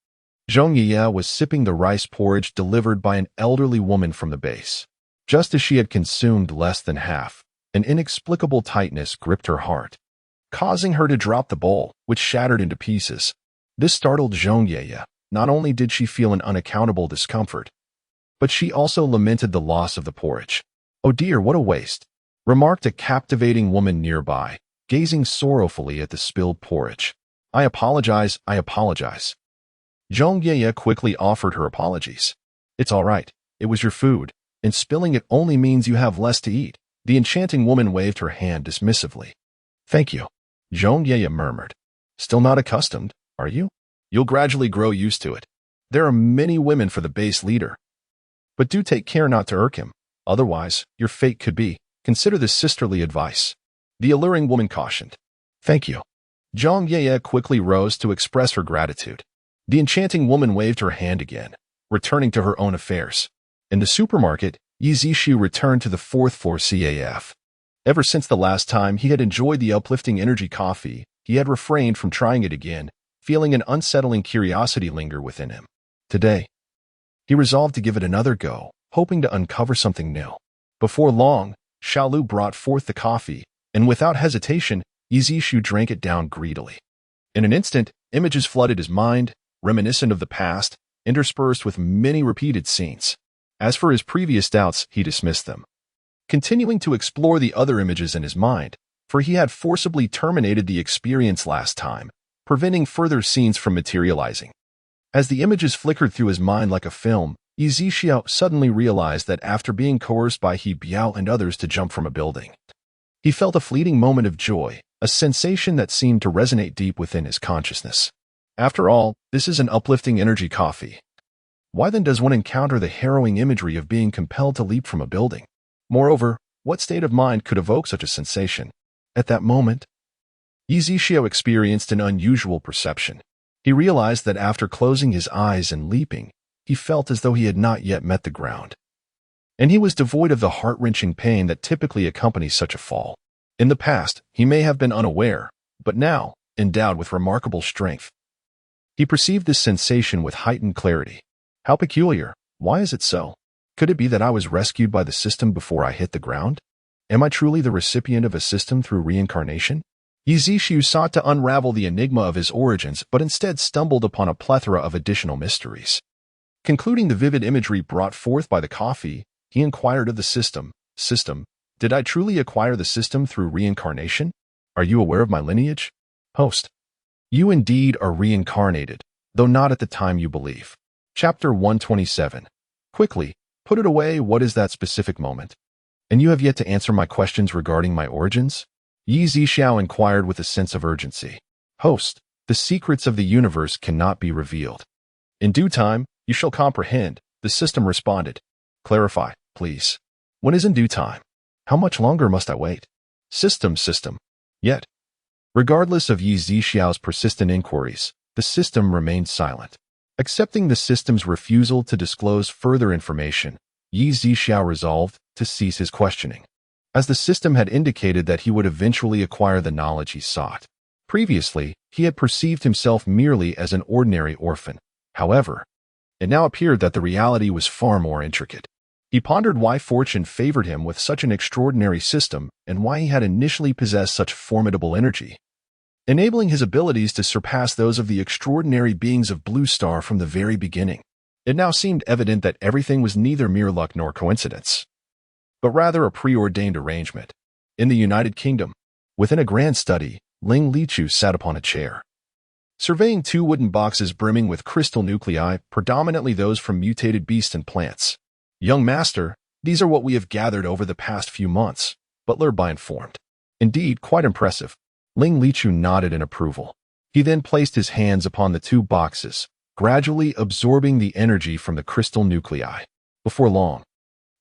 Zhong Yiya was sipping the rice porridge delivered by an elderly woman from the base. Just as she had consumed less than half, an inexplicable tightness gripped her heart, causing her to drop the bowl, which shattered into pieces. This startled Zhong Yiya. Not only did she feel an unaccountable discomfort, but she also lamented the loss of the porridge. Oh dear, what a waste, remarked a captivating woman nearby, gazing sorrowfully at the spilled porridge. I apologize. Zhong Yiya quickly offered her apologies. It's all right. It was your food, and spilling it only means you have less to eat. The enchanting woman waved her hand dismissively. Thank you, Zhong Yiya murmured. Still not accustomed, are you? You'll gradually grow used to it. There are many women for the base leader. But do take care not to irk him. Otherwise, your fate could be. Consider this sisterly advice. The alluring woman cautioned. Thank you. Zhong Yiya quickly rose to express her gratitude. The enchanting woman waved her hand again, returning to her own affairs. In the supermarket, Yi Zishu returned to the fourth floor CAF. Ever since the last time he had enjoyed the uplifting energy coffee, he had refrained from trying it again, feeling an unsettling curiosity linger within him. Today, he resolved to give it another go, hoping to uncover something new. Before long, Xiaolu brought forth the coffee, and without hesitation, Yi Zishu drank it down greedily. In an instant, images flooded his mind, reminiscent of the past, interspersed with many repeated scenes. As for his previous doubts, he dismissed them, continuing to explore the other images in his mind, for he had forcibly terminated the experience last time, preventing further scenes from materializing. As the images flickered through his mind like a film, Yi Zishu suddenly realized that after being coerced by He Biao and others to jump from a building, he felt a fleeting moment of joy, a sensation that seemed to resonate deep within his consciousness. After all, this is an uplifting energy coffee. Why then does one encounter the harrowing imagery of being compelled to leap from a building? Moreover, what state of mind could evoke such a sensation? At that moment, Yi Zishu experienced an unusual perception. He realized that after closing his eyes and leaping, he felt as though he had not yet met the ground. And he was devoid of the heart-wrenching pain that typically accompanies such a fall. In the past, he may have been unaware, but now, endowed with remarkable strength, he perceived this sensation with heightened clarity. How peculiar. Why is it so? Could it be that I was rescued by the system before I hit the ground? Am I truly the recipient of a system through reincarnation? Yi Zishu sought to unravel the enigma of his origins, but instead stumbled upon a plethora of additional mysteries. Concluding the vivid imagery brought forth by the coffee, he inquired of the system, did I truly acquire the system through reincarnation? Are you aware of my lineage? Host. You indeed are reincarnated, though not at the time you believe. Chapter 127. Quickly, Put it away, what is that specific moment? And you have yet to answer my questions regarding my origins? Yi Zixiao inquired with a sense of urgency. Host, the secrets of the universe cannot be revealed. In due time, you shall comprehend, the system responded. Clarify, please. When is in due time? How much longer must I wait? System. Yet, regardless of Yi Zixiao's persistent inquiries, the system remained silent. Accepting the system's refusal to disclose further information, Yi Zixiao resolved to cease his questioning, as the system had indicated that he would eventually acquire the knowledge he sought. Previously, he had perceived himself merely as an ordinary orphan. However, it now appeared that the reality was far more intricate. He pondered why fortune favored him with such an extraordinary system and why he had initially possessed such formidable energy, enabling his abilities to surpass those of the extraordinary beings of Blue Star from the very beginning. It now seemed evident that everything was neither mere luck nor coincidence, but rather a preordained arrangement. In the United Kingdom, within a grand study, Ling Lichu sat upon a chair, surveying two wooden boxes brimming with crystal nuclei, predominantly those from mutated beasts and plants. Young master, these are what we have gathered over the past few months, Butler Bai informed. Indeed, quite impressive. Ling Lichu nodded in approval. He then placed his hands upon the two boxes, gradually absorbing the energy from the crystal nuclei. Before long,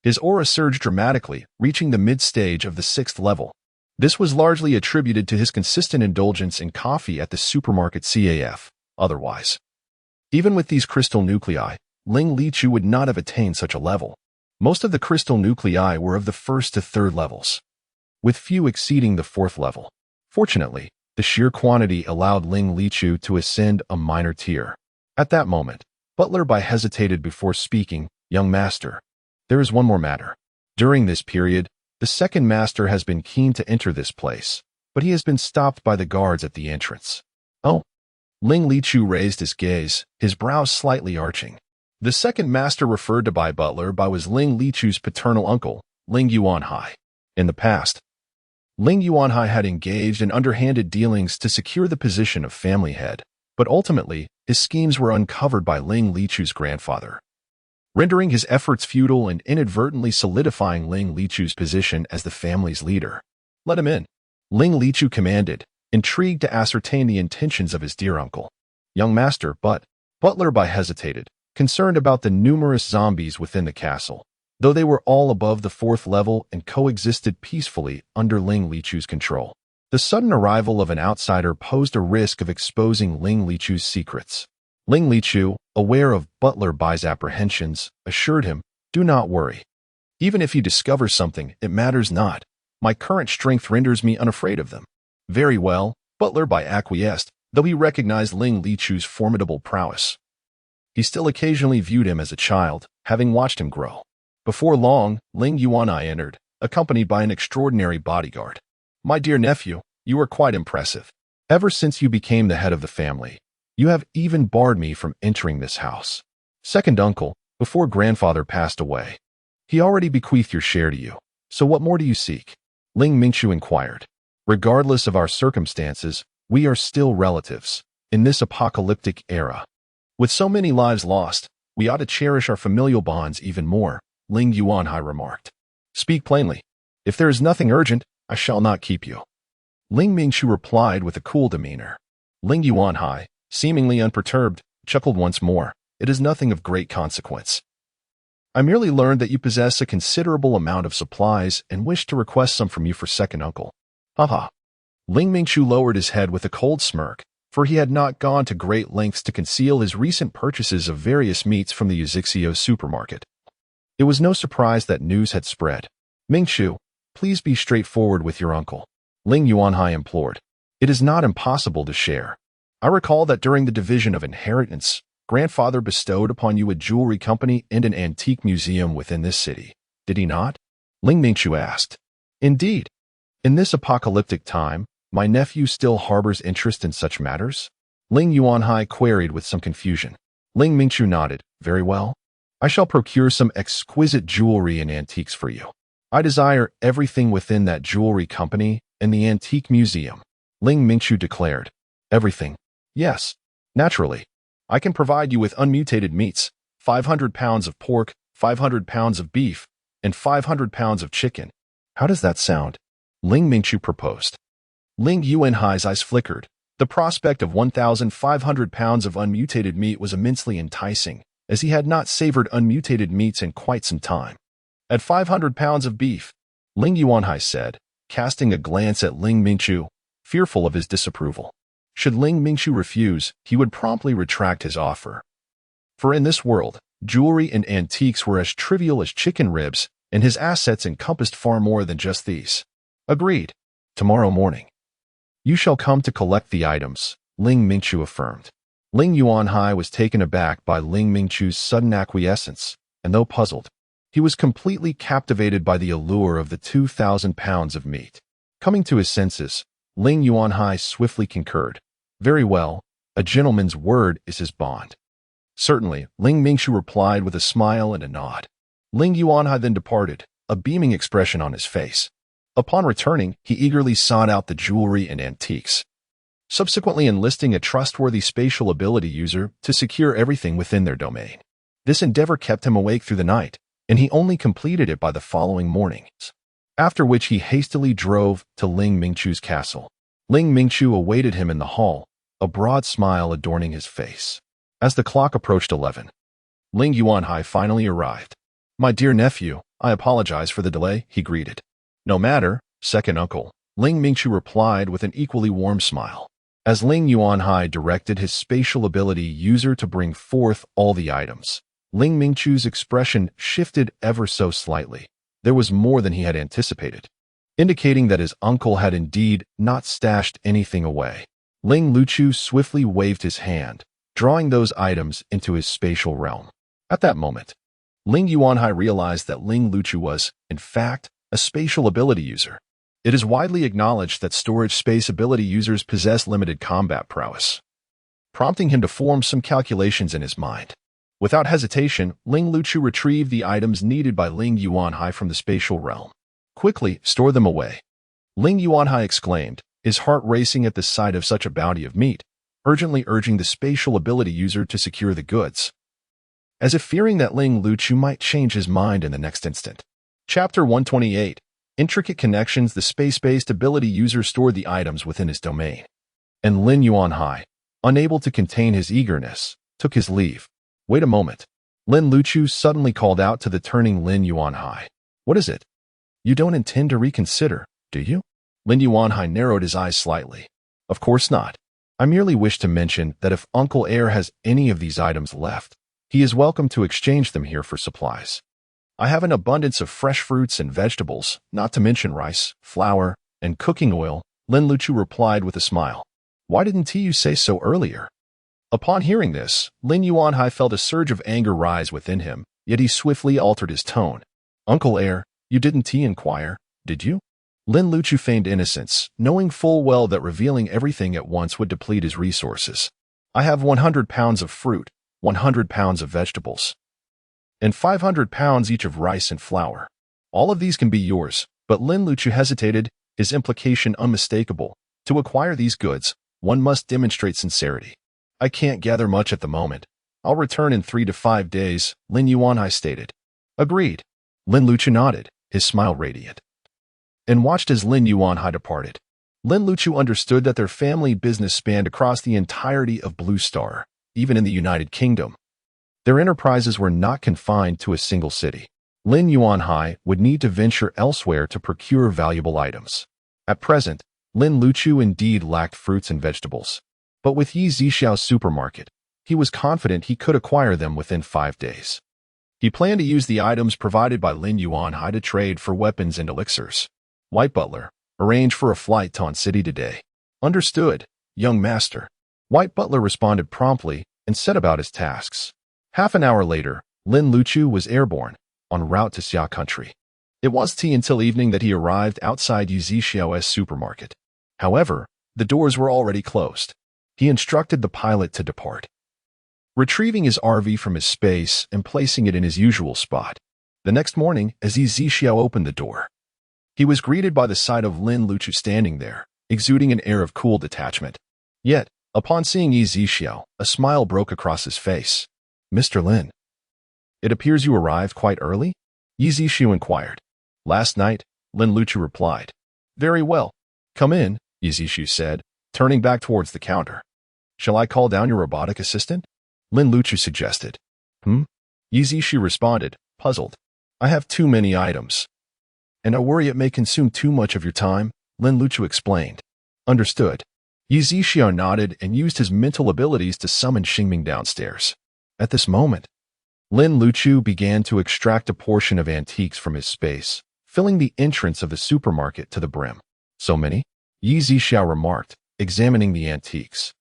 his aura surged dramatically, reaching the mid-stage of the 6th level. This was largely attributed to his consistent indulgence in coffee at the supermarket CAF. Otherwise, even with these crystal nuclei, Ling Lichu would not have attained such a level. Most of the crystal nuclei were of the 1st to 3rd levels, with few exceeding the 4th level. Fortunately, the sheer quantity allowed Ling Lichu to ascend a minor tier. At that moment, Butler Bai hesitated before speaking. Young master, there is one more matter. During this period, the second master has been keen to enter this place, but he has been stopped by the guards at the entrance. Oh. Ling Lichu raised his gaze, his brows slightly arching. The second master referred to by Butler Bai was Ling Lichu's paternal uncle, Ling Yuanhai. In the past, Ling Yuanhai had engaged in underhanded dealings to secure the position of family head, but ultimately, his schemes were uncovered by Ling Lichu's grandfather, rendering his efforts futile and inadvertently solidifying Ling Lichu's position as the family's leader. Let him in, Ling Lichu commanded, intrigued to ascertain the intentions of his dear uncle. Young master, but Butler Bai hesitated, concerned about the numerous zombies within the castle, though they were all above the 4th level and coexisted peacefully under Ling Lichu's control. The sudden arrival of an outsider posed a risk of exposing Ling Lichu's secrets. Ling Lichu, aware of Butler Bai's apprehensions, assured him, do not worry. Even if you discover something, it matters not. My current strength renders me unafraid of them. Very well, Butler Bai acquiesced, though he recognized Ling Lichu's formidable prowess. He still occasionally viewed him as a child, having watched him grow. Before long, Ling Yuanhai entered, accompanied by an extraordinary bodyguard. My dear nephew, you are quite impressive. Ever since you became the head of the family, you have even barred me from entering this house. Second uncle, before grandfather passed away, he already bequeathed your share to you. So what more do you seek? Ling Mingchu inquired. Regardless of our circumstances, we are still relatives. In this apocalyptic era, with so many lives lost, we ought to cherish our familial bonds even more, Ling Yuanhai remarked. Speak plainly. If there is nothing urgent, I shall not keep you. Ling Mingchu replied with a cool demeanor. Ling Yuanhai, seemingly unperturbed, chuckled once more. It is nothing of great consequence. I merely learned that you possess a considerable amount of supplies and wish to request some from you for second uncle. Haha. Ling Mingchu lowered his head with a cold smirk, for he had not gone to great lengths to conceal his recent purchases of various meats from the Yuzixio supermarket. It was no surprise that news had spread. Mingchu, please be straightforward with your uncle, Ling Yuanhai implored. It is not impossible to share. I recall that during the division of inheritance, grandfather bestowed upon you a jewelry company and an antique museum within this city. Did he not? Ling Mingchu asked. Indeed. In this apocalyptic time, my nephew still harbors interest in such matters? Ling Yuanhai queried with some confusion. Ling Mingchu nodded. Very well. I shall procure some exquisite jewelry and antiques for you. I desire everything within that jewelry company and the antique museum, Ling Mingchu declared. Everything? Yes, naturally. I can provide you with unmutated meats, 500 pounds of pork, 500 pounds of beef, and 500 pounds of chicken. How does that sound? Ling Mingchu proposed. Ling Yuanhai's eyes flickered. The prospect of 1,500 pounds of unmutated meat was immensely enticing, as he had not savored unmutated meats in quite some time. At 500 pounds of beef, Ling Yuanhai said, casting a glance at Ling Mingchu, fearful of his disapproval. Should Ling Mingchu refuse, he would promptly retract his offer. For in this world, jewelry and antiques were as trivial as chicken ribs, and his assets encompassed far more than just these. Agreed. Tomorrow morning. You shall come to collect the items, Ling Mingchu affirmed. Ling Yuanhai was taken aback by Ling Mingchu's sudden acquiescence, and though puzzled, he was completely captivated by the allure of the 2,000 pounds of meat. Coming to his senses, Ling Yuanhai swiftly concurred. Very well, a gentleman's word is his bond. Certainly, Ling Mingchu replied with a smile and a nod. Ling Yuanhai then departed, a beaming expression on his face. Upon returning, he eagerly sought out the jewelry and antiques, subsequently enlisting a trustworthy spatial ability user to secure everything within their domain. This endeavor kept him awake through the night, and he only completed it by the following morning, after which he hastily drove to Ling Mingchu's castle. Ling Mingchu awaited him in the hall, a broad smile adorning his face. As the clock approached 11, Ling Yuanhai finally arrived. My dear nephew, I apologize for the delay, he greeted. No matter, second uncle, Ling Mingchu replied with an equally warm smile. As Ling Yuanhai directed his spatial ability user to bring forth all the items, Ling Mingchu's expression shifted ever so slightly. There was more than he had anticipated, indicating that his uncle had indeed not stashed anything away. Ling Luchu swiftly waved his hand, drawing those items into his spatial realm. At that moment, Ling Yuanhai realized that Ling Luchu was, in fact, a spatial ability user. It is widely acknowledged that storage space ability users possess limited combat prowess, prompting him to form some calculations in his mind. Without hesitation, Ling Luchu retrieved the items needed by Ling Yuanhai from the spatial realm. Quickly, store them away. Ling Yuanhai exclaimed, his heart racing at the sight of such a bounty of meat, urgently urging the spatial ability user to secure the goods, as if fearing that Ling Luchu might change his mind in the next instant. Chapter 128. Intricate Connections. The space-based ability user stored the items within his domain, and Lin Yuanhai, unable to contain his eagerness, took his leave. Wait a moment. Lin Luchu suddenly called out to the turning Lin Yuanhai. What is it? You don't intend to reconsider, do you? Lin Yuanhai narrowed his eyes slightly. Of course not. I merely wish to mention that if Uncle Air has any of these items left, he is welcome to exchange them here for supplies. I have an abundance of fresh fruits and vegetables, not to mention rice, flour, and cooking oil, Lin Luchu replied with a smile. Why didn't you say so earlier? Upon hearing this, Lin Yuanhai felt a surge of anger rise within him, yet he swiftly altered his tone. Uncle Air, you didn't inquire, did you? Lin Luchu feigned innocence, knowing full well that revealing everything at once would deplete his resources. I have 100 pounds of fruit, 100 pounds of vegetables, and 500 pounds each of rice and flour. All of these can be yours, but Lin Luchu hesitated, his implication unmistakable. To acquire these goods, one must demonstrate sincerity. I can't gather much at the moment. I'll return in 3 to 5 days, Lin Yuanhai stated. Agreed. Lin Luchu nodded, his smile radiant, and watched as Lin Yuanhai departed. Lin Luchu understood that their family business spanned across the entirety of Blue Star, even in the United Kingdom. Their enterprises were not confined to a single city. Lin Yuanhai would need to venture elsewhere to procure valuable items. At present, Lin Luchu indeed lacked fruits and vegetables, but with Yi Zixiao's supermarket, he was confident he could acquire them within 5 days. He planned to use the items provided by Lin Yuanhai to trade for weapons and elixirs. White Butler, arrange for a flight to On City today. Understood, young master. White Butler responded promptly and set about his tasks. Half an hour later, Lin Luchu was airborne, en route to Xia Country. It was until evening that he arrived outside Yi Zixiao's supermarket. However, the doors were already closed. He instructed the pilot to depart, retrieving his RV from his space and placing it in his usual spot. The next morning, as Yi Zixiao opened the door, he was greeted by the sight of Lin Luchu standing there, exuding an air of cool detachment. Yet, upon seeing Yi Zixiao, a smile broke across his face. Mr. Lin. It appears you arrived quite early? Yi Zixu inquired. Last night, Lin Luchu replied. Very well. Come in, Yi Zixu said, turning back towards the counter. Shall I call down your robotic assistant? Lin Luchu suggested. Yi Zixu responded, puzzled. I have too many items. And I worry it may consume too much of your time, Lin Luchu explained. Understood. Yi Zixu nodded and used his mental abilities to summon Xingming downstairs. At this moment, Lin Luchu began to extract a portion of antiques from his space, filling the entrance of the supermarket to the brim. So many? Yi Zixu remarked, examining the antiques.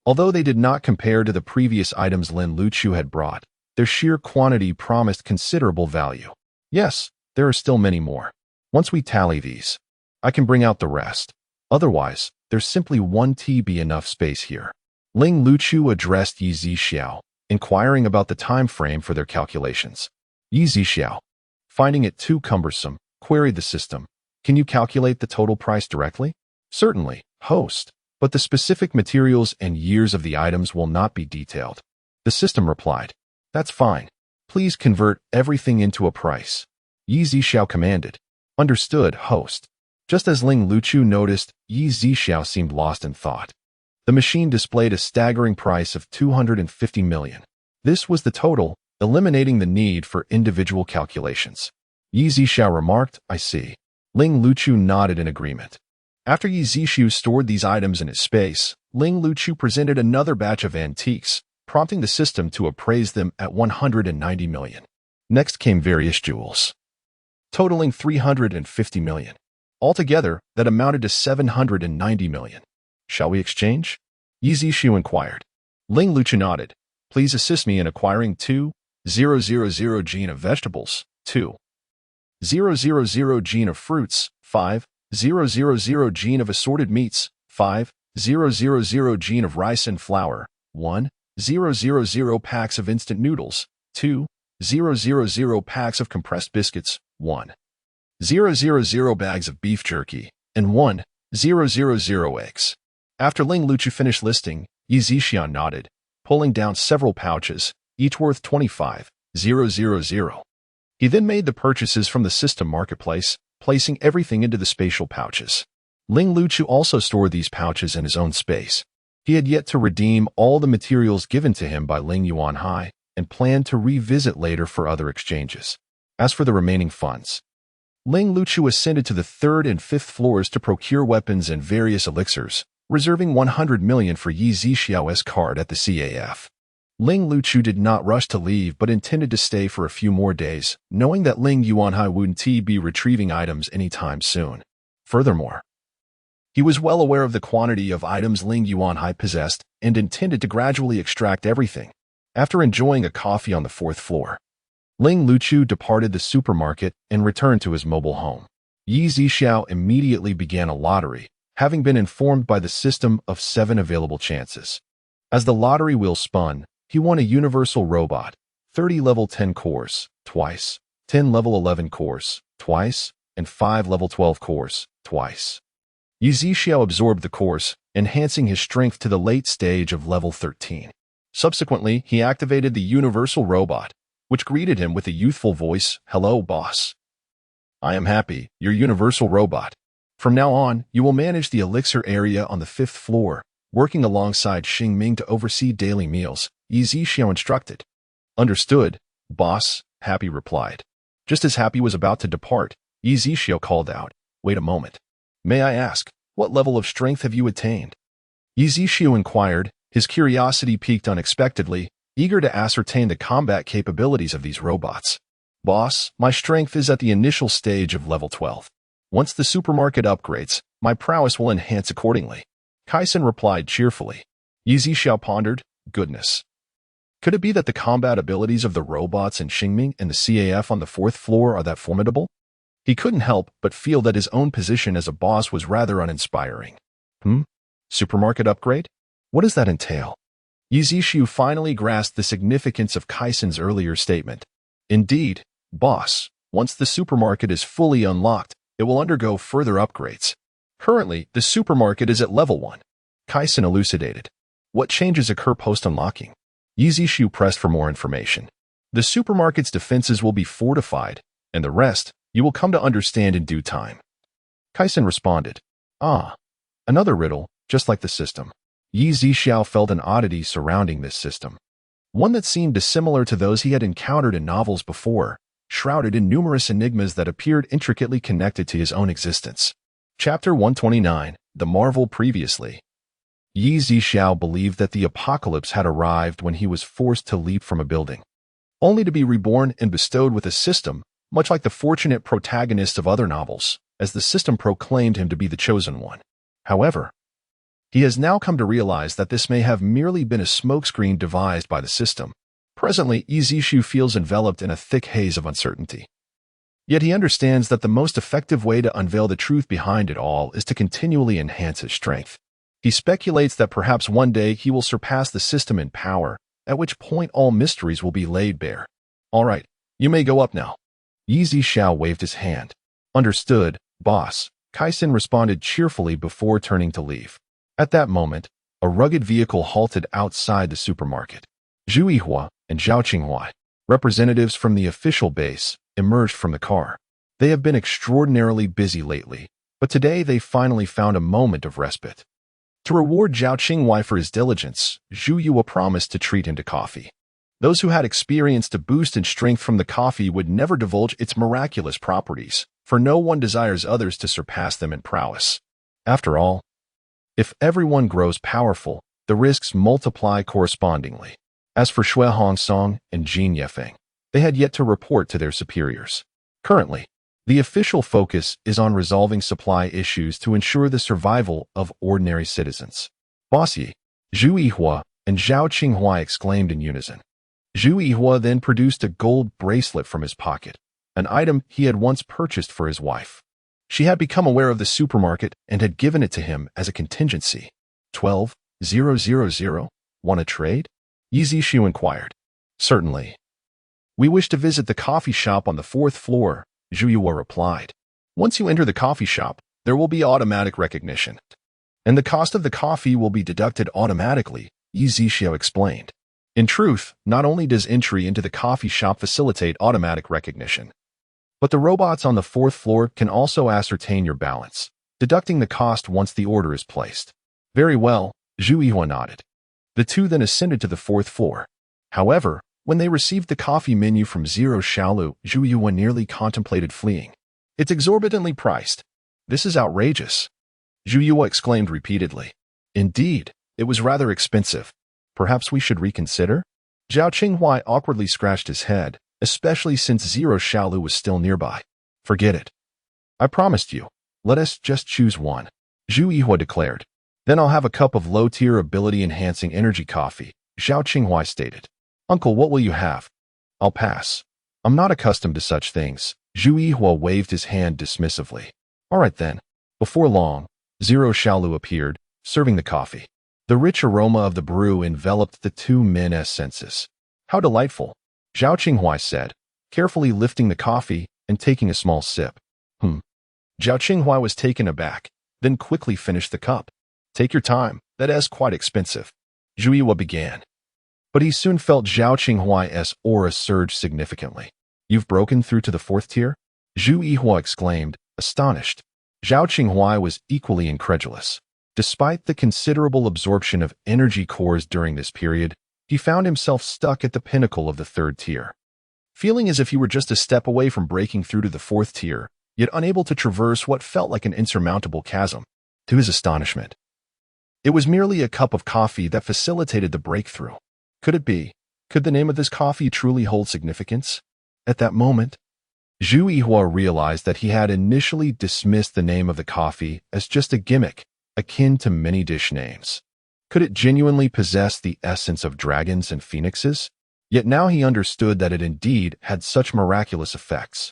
Although they did not compare to the previous items Lin Luchu had brought, their sheer quantity promised considerable value. Yes, there are still many more. Once we tally these, I can bring out the rest. Otherwise, there's simply 1 TB enough space here. Ling Luchu addressed Yi Zixu, inquiring about the time frame for their calculations. Yi Zixu, finding it too cumbersome, queried the system. Can you calculate the total price directly? Certainly, host, but the specific materials and years of the items will not be detailed. The system replied. That's fine. Please convert everything into a price. Yi Zixu commanded. Understood, host. Just as Ling Luchu noticed, Yi Zixu seemed lost in thought. The machine displayed a staggering price of 250 million. This was the total, eliminating the need for individual calculations. Yi Zixu remarked, I see. Ling Luchu nodded in agreement. After Yi Zixu stored these items in his space, Ling Luchu presented another batch of antiques, prompting the system to appraise them at 190 million. Next came various jewels, totaling 350 million. Altogether, that amounted to 790 million. Shall we exchange? Yi Zixu inquired. Ling Luchu nodded. Please assist me in acquiring 2,000 gene of vegetables, 2,000 gene of fruits, 5,000 gene of assorted meats, 5,000 gene of rice and flour, 1,000 packs of instant noodles, 2,000 packs of compressed biscuits, 1,000 bags of beef jerky, and 1,000 eggs. After Ling Luchu finished listing, Yi Zixu nodded, pulling down several pouches, each worth 25,000. He then made the purchases from the system marketplace, placing everything into the spatial pouches. Ling Luchu also stored these pouches in his own space. He had yet to redeem all the materials given to him by Ling Yuanhai and planned to revisit later for other exchanges. As for the remaining funds, Ling Luchu ascended to the 3rd and 5th floors to procure weapons and various elixirs, reserving 100 million for Yi Zixu's card at the CAF. Ling Luchu did not rush to leave but intended to stay for a few more days, knowing that Ling Yuanhai wouldn't be retrieving items anytime soon. Furthermore, he was well aware of the quantity of items Ling Yuanhai possessed and intended to gradually extract everything. After enjoying a coffee on the 4th floor, Ling Luchu departed the supermarket and returned to his mobile home. Yi Zixu immediately began a lottery, having been informed by the system of 7 available chances. As the lottery wheel spun, he won a universal robot, 30 level 10 cores, twice, 10 level 11 cores, twice, and 5 level 12 cores, twice. Yi Zixu absorbed the cores, enhancing his strength to the late stage of level 13. Subsequently, he activated the universal robot, which greeted him with a youthful voice, Hello, boss. I am happy, your universal robot. From now on, you will manage the elixir area on the 5th floor, working alongside Xingming to oversee daily meals, Yi Zixu instructed. Understood, boss, Happy replied. Just as Happy was about to depart, Yi Zixu called out, Wait a moment. May I ask, what level of strength have you attained? Yi Zixu inquired, his curiosity piqued unexpectedly, eager to ascertain the combat capabilities of these robots. Boss, my strength is at the initial stage of level 12. Once the supermarket upgrades, my prowess will enhance accordingly. Kaisen replied cheerfully. Yi Zixu pondered, goodness. Could it be that the combat abilities of the robots in Xingming and the CAF on the 4th floor are that formidable? He couldn't help but feel that his own position as a boss was rather uninspiring. Supermarket upgrade? What does that entail? Yi Zixu finally grasped the significance of Kaisen's earlier statement. Indeed, boss, once the supermarket is fully unlocked, it will undergo further upgrades. Currently, the supermarket is at level 1. Kaisen elucidated. What changes occur post-unlocking? Yi Zixu pressed for more information. The supermarket's defenses will be fortified, and the rest you will come to understand in due time. Kaisen responded, Ah, another riddle, just like the system. Yi Zixiao felt an oddity surrounding this system. One that seemed dissimilar to those he had encountered in novels before, shrouded in numerous enigmas that appeared intricately connected to his own existence. Chapter 129, The Marvel Previously. Yi Zixiao believed that the apocalypse had arrived when he was forced to leap from a building, only to be reborn and bestowed with a system, much like the fortunate protagonists of other novels, as the system proclaimed him to be the chosen one. However, he has now come to realize that this may have merely been a smokescreen devised by the system. Presently, Yi Zixiao feels enveloped in a thick haze of uncertainty. Yet he understands that the most effective way to unveil the truth behind it all is to continually enhance his strength. He speculates that perhaps one day he will surpass the system in power, at which point all mysteries will be laid bare. All right, you may go up now. Yi Zixiao waved his hand. Understood, boss, Kaisen responded cheerfully before turning to leave. At that moment, a rugged vehicle halted outside the supermarket. Zhu Yihua and Zhao Qinghua, representatives from the official base, emerged from the car. They have been extraordinarily busy lately, but today they finally found a moment of respite. To reward Zhao Qinghua for his diligence, Zhu Yihua promised to treat him to coffee. Those who had experienced a boost in strength from the coffee would never divulge its miraculous properties, for no one desires others to surpass them in prowess. After all, if everyone grows powerful, the risks multiply correspondingly. As for Xue Hongsong and Jin Yefeng, they had yet to report to their superiors. Currently, the official focus is on resolving supply issues to ensure the survival of ordinary citizens. Boss Yi, Zhu Yihua, and Zhao Qinghua exclaimed in unison. Zhu Yihua then produced a gold bracelet from his pocket, an item he had once purchased for his wife. She had become aware of the supermarket and had given it to him as a contingency. 12,000. Want to trade? Yi Zixiao inquired. Certainly. We wish to visit the coffee shop on the 4th floor, Zhu Yihua replied. Once you enter the coffee shop, there will be automatic recognition, and the cost of the coffee will be deducted automatically, Yi Zixiao explained. In truth, not only does entry into the coffee shop facilitate automatic recognition, but the robots on the 4th floor can also ascertain your balance, deducting the cost once the order is placed. Very well, Zhu Yihua nodded. The two then ascended to the 4th floor. However, when they received the coffee menu from Zero Shaolu, Zhu Yihua nearly contemplated fleeing. It's exorbitantly priced. This is outrageous. Zhu Yihua exclaimed repeatedly. Indeed, it was rather expensive. Perhaps we should reconsider? Zhao Qinghua awkwardly scratched his head, especially since Zero Shaolu was still nearby. Forget it. I promised you. Let us just choose one, Zhu Yihua declared. Then I'll have a cup of low-tier ability-enhancing energy coffee, Zhao Qinghua stated. Uncle, what will you have? I'll pass. I'm not accustomed to such things. Zhu Yihua waved his hand dismissively. All right then. Before long, Zero Shaolu appeared, serving the coffee. The rich aroma of the brew enveloped the two men's senses. How delightful, Zhao Qinghua said, carefully lifting the coffee and taking a small sip. Zhao Qinghua was taken aback, then quickly finished the cup. Take your time, that is quite expensive, Zhu Yihua began. But he soon felt Zhao Qinghua's aura surge significantly. You've broken through to the 4th tier? Zhu Yihua exclaimed, astonished. Zhao Qinghua was equally incredulous. Despite the considerable absorption of energy cores during this period, he found himself stuck at the pinnacle of the 3rd tier. Feeling as if he were just a step away from breaking through to the 4th tier, yet unable to traverse what felt like an insurmountable chasm. To his astonishment, it was merely a cup of coffee that facilitated the breakthrough. Could it be? Could the name of this coffee truly hold significance? At that moment, Zhu Yihua realized that he had initially dismissed the name of the coffee as just a gimmick, akin to many dish names. Could it genuinely possess the essence of dragons and phoenixes? Yet now he understood that it indeed had such miraculous effects.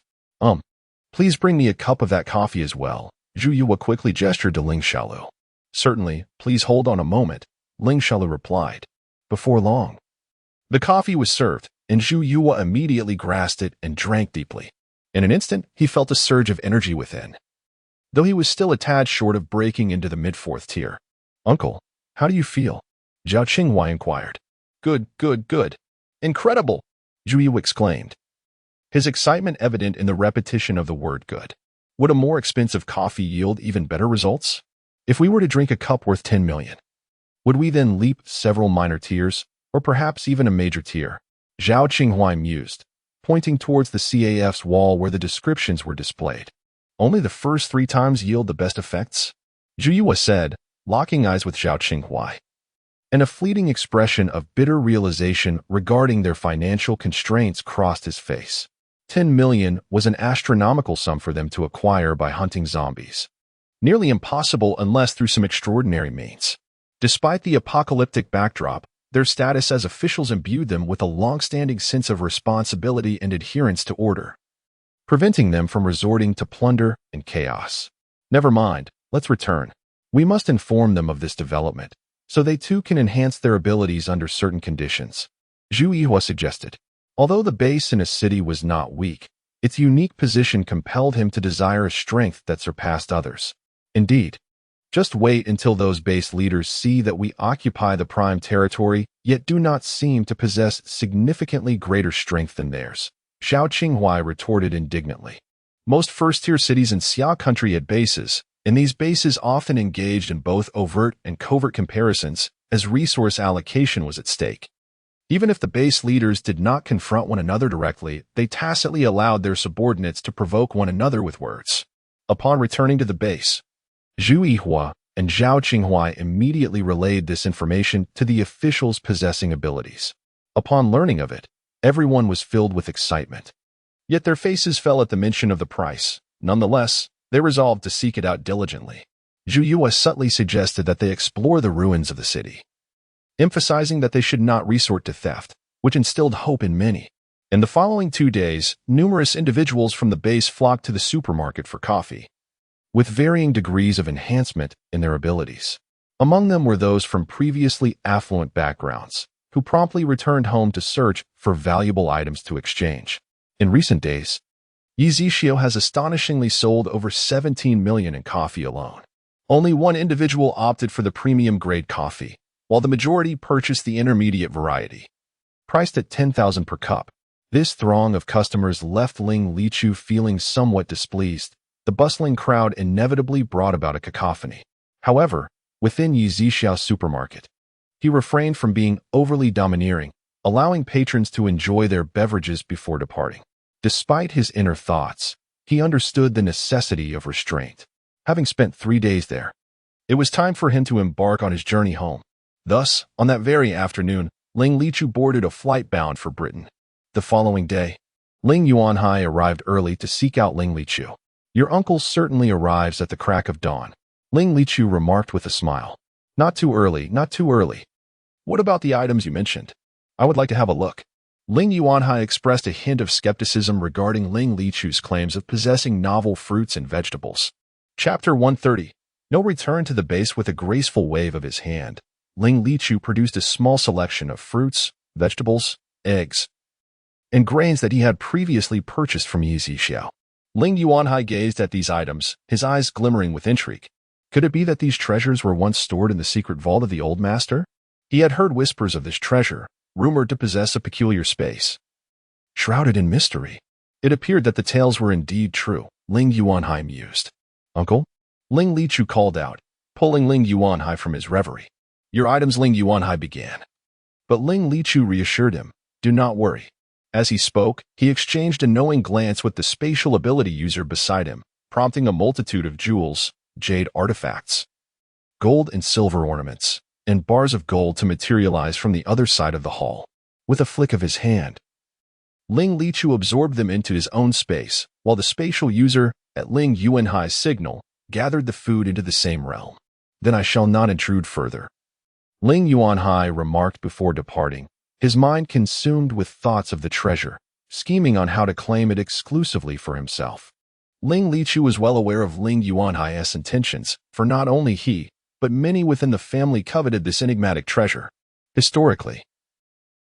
Please bring me a cup of that coffee as well, Zhu Yihua quickly gestured to Ling Shaolu. Certainly, please hold on a moment, Ling Shaolu replied. Before long, the coffee was served, and Zhu Yihua immediately grasped it and drank deeply. In an instant, he felt a surge of energy within, though he was still a tad short of breaking into the mid-4th tier. Uncle, how do you feel? Zhao Qinghua inquired. Good. Incredible! Zhu Yu exclaimed, his excitement evident in the repetition of the word good. Would a more expensive coffee yield even better results? If we were to drink a cup worth 10 million, would we then leap several minor tiers, or perhaps even a major tier? Zhao Qinghua mused, pointing towards the CAF's wall where the descriptions were displayed. Only the first 3 times yield the best effects? Zhu Yu said, locking eyes with Zhao Qinghua, and a fleeting expression of bitter realization regarding their financial constraints crossed his face. 10 million was an astronomical sum for them to acquire by hunting zombies. Nearly impossible unless through some extraordinary means. Despite the apocalyptic backdrop, their status as officials imbued them with a long-standing sense of responsibility and adherence to order, preventing them from resorting to plunder and chaos. Never mind, let's return. We must inform them of this development, so they too can enhance their abilities under certain conditions. Zhu Yihua suggested. Although the base in a city was not weak, its unique position compelled him to desire a strength that surpassed others. Indeed, just wait until those base leaders see that we occupy the prime territory, yet do not seem to possess significantly greater strength than theirs. Zhao Qinghua retorted indignantly. Most first-tier cities in Xia country had bases, and these bases often engaged in both overt and covert comparisons, as resource allocation was at stake. Even if the base leaders did not confront one another directly, they tacitly allowed their subordinates to provoke one another with words. Upon returning to the base, Zhu Yihua and Zhao Qinghua immediately relayed this information to the officials possessing abilities. Upon learning of it, everyone was filled with excitement. Yet their faces fell at the mention of the price. Nonetheless, they resolved to seek it out diligently. Zhu Yu subtly suggested that they explore the ruins of the city, emphasizing that they should not resort to theft, which instilled hope in many. In the following 2 days, numerous individuals from the base flocked to the supermarket for coffee, with varying degrees of enhancement in their abilities. Among them were those from previously affluent backgrounds, who promptly returned home to search for valuable items to exchange. In recent days, Yi Zixio has astonishingly sold over 17 million in coffee alone. Only one individual opted for the premium-grade coffee, while the majority purchased the intermediate variety, priced at 10,000 per cup. This throng of customers left Ling Lichu feeling somewhat displeased. The bustling crowd inevitably brought about a cacophony. However, within Yi Zixiao's supermarket, he refrained from being overly domineering, allowing patrons to enjoy their beverages before departing. Despite his inner thoughts, he understood the necessity of restraint. Having spent 3 days there, it was time for him to embark on his journey home. Thus, on that very afternoon, Ling Lichu boarded a flight bound for Britain. The following day, Ling Yuanhai arrived early to seek out Ling Lichu. Your uncle certainly arrives at the crack of dawn, Ling Lichu remarked with a smile. Not too early, not too early. What about the items you mentioned? I would like to have a look. Ling Yuanhai expressed a hint of skepticism regarding Ling Lichu's claims of possessing novel fruits and vegetables. Chapter 130. No return to the base. With a graceful wave of his hand, Ling Lichu produced a small selection of fruits, vegetables, eggs, and grains that he had previously purchased from Yi Zixiao. Ling Yuanhai gazed at these items, his eyes glimmering with intrigue. Could it be that these treasures were once stored in the secret vault of the old master? He had heard whispers of this treasure, rumored to possess a peculiar space, shrouded in mystery. It appeared that the tales were indeed true, Ling Yuanhai mused. Uncle? Ling Lichu called out, pulling Ling Yuanhai from his reverie. Your items, Ling Yuanhai began. But Ling Lichu reassured him, do not worry. As he spoke, he exchanged a knowing glance with the spatial ability user beside him, prompting a multitude of jewels, jade artifacts, gold and silver ornaments, and bars of gold to materialize from the other side of the hall. With a flick of his hand, Ling Lichu absorbed them into his own space, while the spatial user, at Ling Yuanhai's signal, gathered the food into the same realm. Then I shall not intrude further, Ling Yuanhai remarked before departing, his mind consumed with thoughts of the treasure, scheming on how to claim it exclusively for himself. Ling Lichu was well aware of Ling Yuanhai's intentions, for not only he, but many within the family coveted this enigmatic treasure. Historically,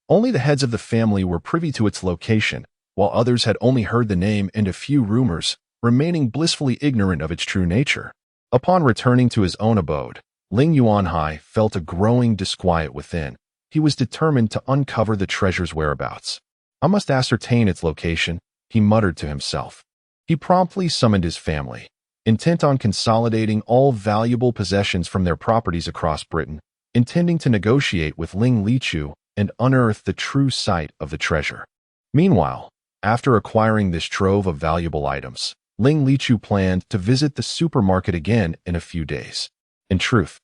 only the heads of the family were privy to its location, while others had only heard the name and a few rumors, remaining blissfully ignorant of its true nature. Upon returning to his own abode, Ling Yuanhai felt a growing disquiet within. He was determined to uncover the treasure's whereabouts. I must ascertain its location, he muttered to himself. He promptly summoned his family, intent on consolidating all valuable possessions from their properties across Britain, intending to negotiate with Ling Lichu and unearth the true site of the treasure. Meanwhile, after acquiring this trove of valuable items, Ling Lichu planned to visit the supermarket again in a few days. In truth,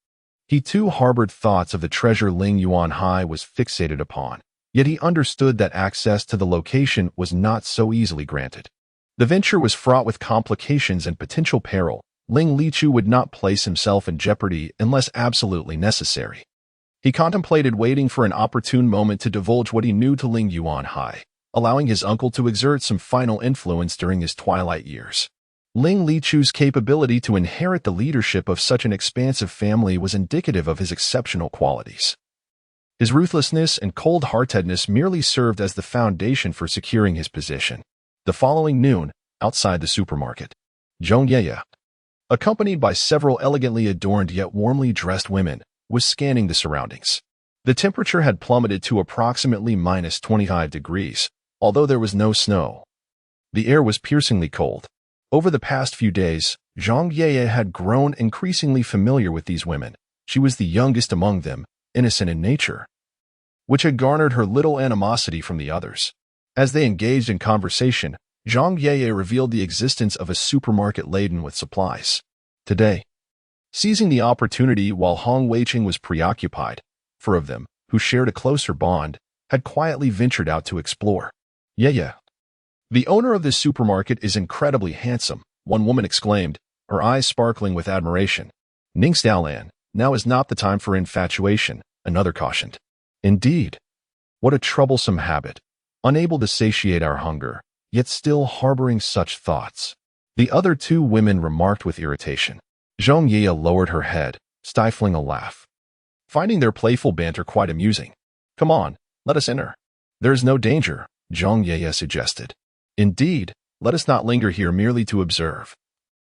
he too harbored thoughts of the treasure Ling Yuanhai was fixated upon, yet he understood that access to the location was not so easily granted. The venture was fraught with complications and potential peril. Ling Lichu would not place himself in jeopardy unless absolutely necessary. He contemplated waiting for an opportune moment to divulge what he knew to Ling Yuanhai, allowing his uncle to exert some final influence during his twilight years. Ling Lichu's capability to inherit the leadership of such an expansive family was indicative of his exceptional qualities. His ruthlessness and cold-heartedness merely served as the foundation for securing his position. The following noon, outside the supermarket, Zhong Yeye, accompanied by several elegantly adorned yet warmly dressed women, was scanning the surroundings. The temperature had plummeted to approximately minus 25 degrees, although there was no snow. The air was piercingly cold. Over the past few days, Zhang Yeye had grown increasingly familiar with these women. She was the youngest among them, innocent in nature, which had garnered her little animosity from the others. As they engaged in conversation, Zhang Yeye revealed the existence of a supermarket laden with supplies. Today, seizing the opportunity while Hong Weiqing was preoccupied, 4 of them, who shared a closer bond, had quietly ventured out to explore. Yeye, the owner of this supermarket, is incredibly handsome, one woman exclaimed, her eyes sparkling with admiration. Ning Xiaolan, now is not the time for infatuation, another cautioned. Indeed, what a troublesome habit, unable to satiate our hunger, yet still harboring such thoughts. The other 2 women remarked with irritation. Zhong Yeye lowered her head, stifling a laugh, finding their playful banter quite amusing. Come on, let us enter. There is no danger, Zhong Yeye suggested. Indeed, let us not linger here merely to observe.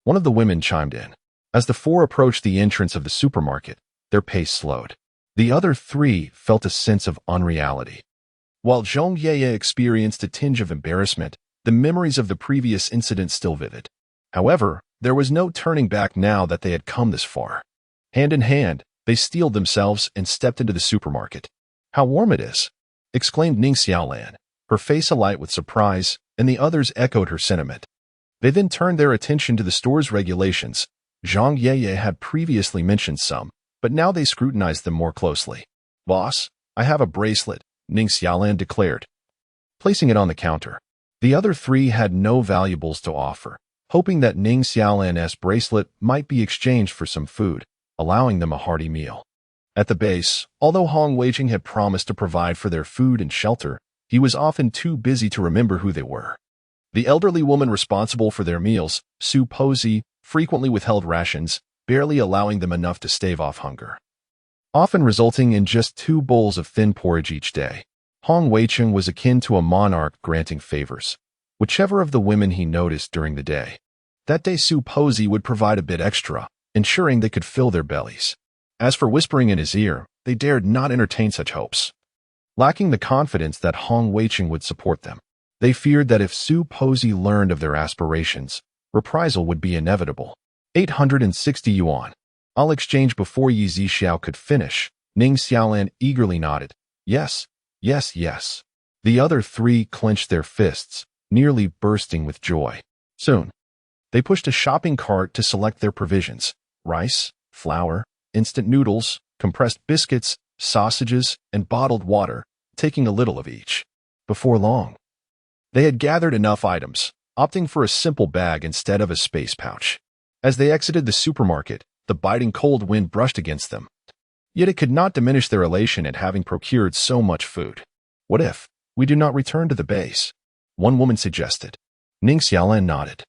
One of the women chimed in. As the 4 approached the entrance of the supermarket, their pace slowed. The other 3 felt a sense of unreality. While Zhong Yeye experienced a tinge of embarrassment, the memories of the previous incident still vivid. However, there was no turning back now that they had come this far. Hand in hand, they steeled themselves and stepped into the supermarket. How warm it is, exclaimed Ning Xiaolan, her face alight with surprise, and the others echoed her sentiment. They then turned their attention to the store's regulations. Zhang Yeye had previously mentioned some, but now they scrutinized them more closely. Boss, I have a bracelet, Ning Xiaolan declared, placing it on the counter. The other 3 had no valuables to offer, hoping that Ning Xiaolan's bracelet might be exchanged for some food, allowing them a hearty meal. At the base, although Hong Weiqing had promised to provide for their food and shelter, he was often too busy to remember who they were. The elderly woman responsible for their meals, Su Posey, frequently withheld rations, barely allowing them enough to stave off hunger, often resulting in just 2 bowls of thin porridge each day. Hong Weiqing was akin to a monarch granting favors, whichever of the women he noticed during the day. That day Su Posey would provide a bit extra, ensuring they could fill their bellies. As for whispering in his ear, they dared not entertain such hopes. Lacking the confidence that Hong Weiqing would support them, they feared that if Su Posey learned of their aspirations, reprisal would be inevitable. 860 yuan. I'll exchange before Yi Zixiao could finish. Ning Xiaolan eagerly nodded. Yes, yes, yes. The other 3 clenched their fists, nearly bursting with joy. Soon, they pushed a shopping cart to select their provisions: rice, flour, instant noodles, compressed biscuits, sausages, and bottled water, taking a little of each. Before long, they had gathered enough items, opting for a simple bag instead of a space pouch. As they exited the supermarket, the biting cold wind brushed against them. Yet it could not diminish their elation at having procured so much food. What if we do not return to the base? One woman suggested. Ning Xiaolan nodded.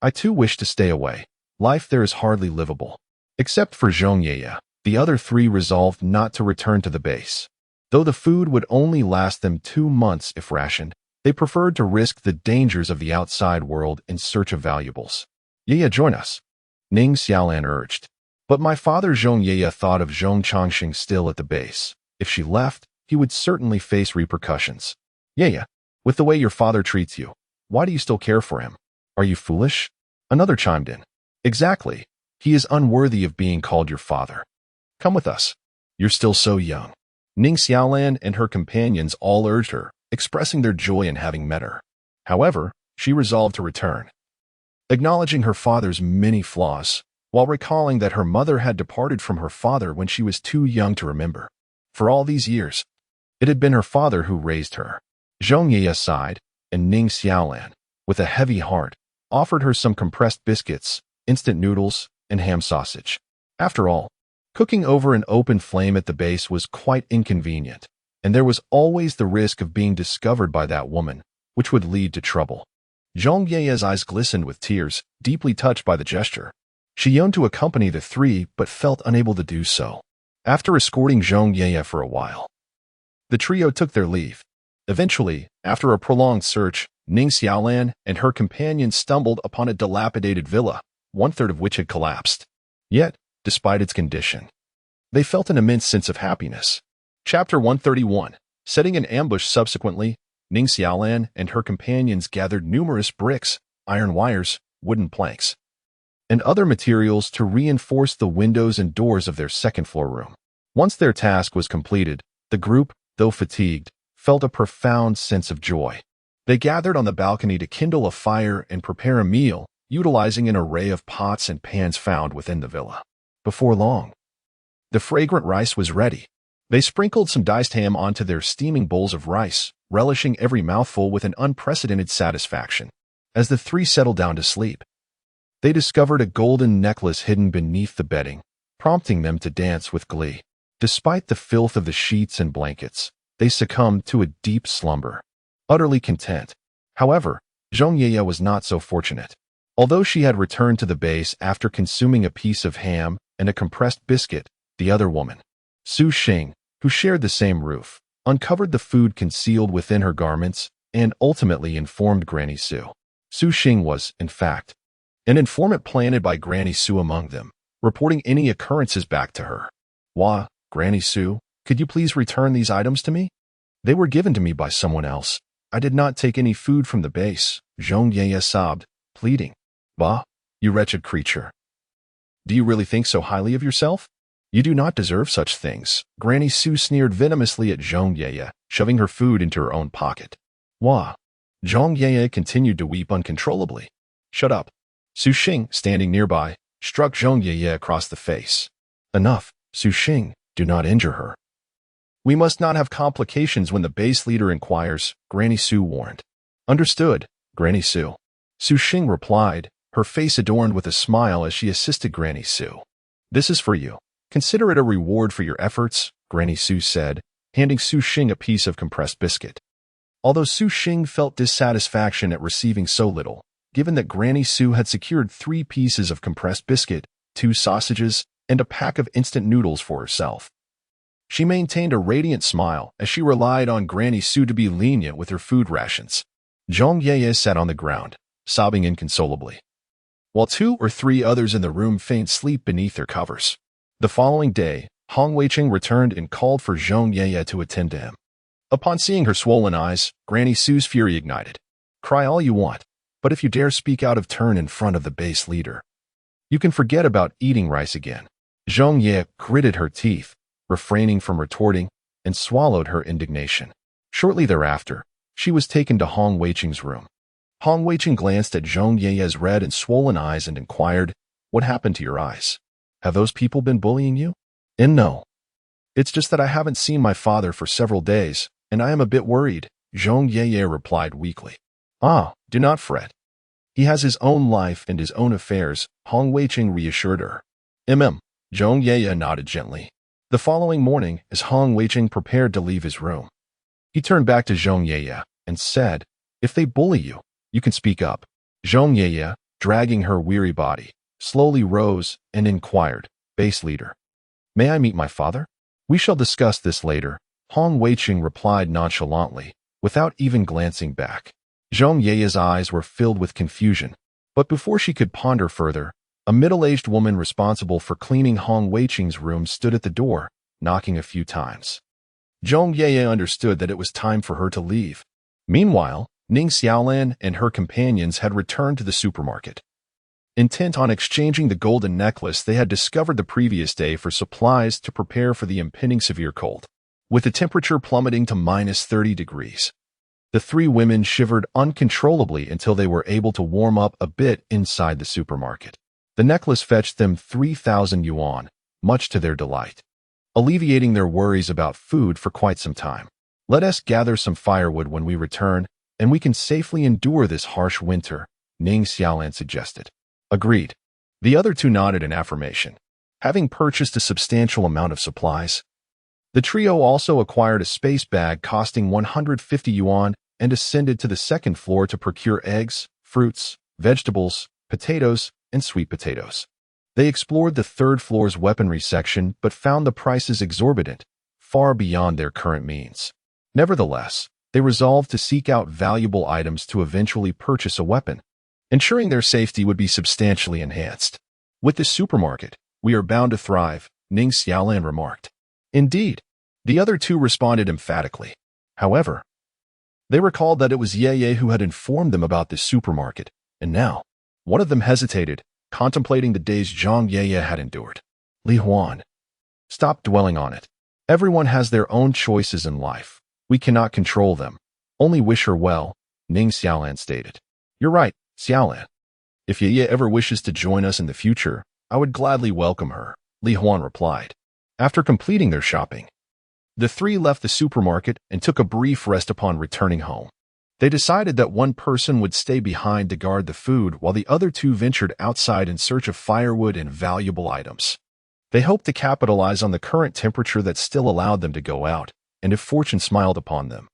I too wish to stay away. Life there is hardly livable. Except for Zhong Yeye, the other 3 resolved not to return to the base. Though the food would only last them 2 months if rationed, they preferred to risk the dangers of the outside world in search of valuables. Yeye, join us, Ning Xiaolan urged. But my father Zhong Yeye thought of Zhong Changxing still at the base. If she left, he would certainly face repercussions. Yeye, With the way your father treats you, why do you still care for him? Are you foolish? Another chimed in. Exactly. He is unworthy of being called your father. Come with us. You're still so young. Ning Xiaolan and her companions all urged her, expressing their joy in having met her. However, she resolved to return. Acknowledging her father's many flaws, while recalling that her mother had departed from her father when she was too young to remember. For all these years, it had been her father who raised her. Zhong Ye sighed, and Ning Xiaolan, with a heavy heart, offered her some compressed biscuits, instant noodles, and ham sausage. After all, cooking over an open flame at the base was quite inconvenient, and there was always the risk of being discovered by that woman, which would lead to trouble. Zhong Ye's eyes glistened with tears, deeply touched by the gesture. She yearned to accompany the three, but felt unable to do so. After escorting Zhong Ye for a while, the trio took their leave. Eventually, after a prolonged search, Ning Xiaolan and her companions stumbled upon a dilapidated villa, one-third of which had collapsed. Yet, despite its condition, they felt an immense sense of happiness. Chapter 131. Setting an ambush. Subsequently, Ning Xiaolan and her companions gathered numerous bricks, iron wires, wooden planks, and other materials to reinforce the windows and doors of their second-floor room. Once their task was completed, the group, though fatigued, felt a profound sense of joy. They gathered on the balcony to kindle a fire and prepare a meal, utilizing an array of pots and pans found within the villa. Before long, the fragrant rice was ready. They sprinkled some diced ham onto their steaming bowls of rice, relishing every mouthful with an unprecedented satisfaction. As the three settled down to sleep, they discovered a golden necklace hidden beneath the bedding, prompting them to dance with glee. Despite the filth of the sheets and blankets, they succumbed to a deep slumber, utterly content. However, Zhong Ye was not so fortunate. Although she had returned to the base after consuming a piece of ham and a compressed biscuit, the other woman, Su Xing, who shared the same roof, uncovered the food concealed within her garments and ultimately informed Granny Su. Su Xing was, in fact, an informant planted by Granny Su among them, reporting any occurrences back to her. Wah, Granny Su, could you please return these items to me? They were given to me by someone else. I did not take any food from the base, Zhong Ye sobbed, pleading. Bah, you wretched creature. Do you really think so highly of yourself? You do not deserve such things. Granny Su sneered venomously at Zhong Ye, shoving her food into her own pocket. Wah. Zhong Ye continued to weep uncontrollably. Shut up. Su Xing, standing nearby, struck Zhong Ye across the face. Enough, Su Xing, do not injure her. We must not have complications when the base leader inquires, Granny Su warned. Understood, Granny Su. Su Xing replied, her face adorned with a smile as she assisted Granny Su. This is for you. Consider it a reward for your efforts, Granny Su said, handing Su Xing a piece of compressed biscuit. Although Su Xing felt dissatisfaction at receiving so little, given that Granny Su had secured 3 pieces of compressed biscuit, 2 sausages, and a pack of instant noodles for herself. She maintained a radiant smile as she relied on Granny Su to be lenient with her food rations. Zhong Ye sat on the ground, sobbing inconsolably, while 2 or 3 others in the room feigned sleep beneath their covers. The following day, Hong Weiqing returned and called for Zhong Ye to attend to him. Upon seeing her swollen eyes, Granny Su's fury ignited. Cry all you want, but if you dare speak out of turn in front of the base leader, you can forget about eating rice again. Zhong Ye gritted her teeth, refraining from retorting, and swallowed her indignation. Shortly thereafter, she was taken to Hong Weiqing's room. Hong Weiqing glanced at Zhong Ye's red and swollen eyes and inquired, What happened to your eyes? Have those people been bullying you? And no. It's just that I haven't seen my father for several days, and I am a bit worried, Zhong Ye replied weakly. Ah, do not fret. He has his own life and his own affairs, Hong Weiqing reassured her. Zhong Ye nodded gently. The following morning, as Hong Weiqing prepared to leave his room, he turned back to Zhong Ye and said, If they bully you, you can speak up. Zhong Ye, dragging her weary body, slowly rose and inquired, Base leader, may I meet my father? We shall discuss this later, Hong Weiqing replied nonchalantly, without even glancing back. Zhong Ye's eyes were filled with confusion, but before she could ponder further, a middle-aged woman responsible for cleaning Hong Weiqing's room stood at the door, knocking a few times. Zhong Ye understood that it was time for her to leave. Meanwhile, Ning Xiaolan and her companions had returned to the supermarket. Intent on exchanging the golden necklace they had discovered the previous day for supplies to prepare for the impending severe cold. With the temperature plummeting to -30 degrees, the three women shivered uncontrollably until they were able to warm up a bit inside the supermarket. The necklace fetched them 3,000 yuan, much to their delight, alleviating their worries about food for quite some time. Let us gather some firewood when we return, and we can safely endure this harsh winter, Ning Xiaolan suggested. Agreed. The other two nodded in affirmation. Having purchased a substantial amount of supplies, the trio also acquired a space bag costing 150 yuan and ascended to the second floor to procure eggs, fruits, vegetables, potatoes, and sweet potatoes. They explored the third floor's weaponry section but found the prices exorbitant, far beyond their current means. Nevertheless, they resolved to seek out valuable items to eventually purchase a weapon, ensuring their safety would be substantially enhanced. With this supermarket, we are bound to thrive, Ning Xiaolan remarked. Indeed, the other two responded emphatically. However, they recalled that it was Ye who had informed them about this supermarket, and now, one of them hesitated, contemplating the days Zhang Ye had endured. Li Huan, stop dwelling on it. Everyone has their own choices in life. We cannot control them. Only wish her well, Ning Xiaolan stated. You're right, Xiaolan. If Ye ever wishes to join us in the future, I would gladly welcome her, Li Huan replied. After completing their shopping, the three left the supermarket and took a brief rest upon returning home. They decided that one person would stay behind to guard the food while the other two ventured outside in search of firewood and valuable items. They hoped to capitalize on the current temperature that still allowed them to go out, and if fortune smiled upon them,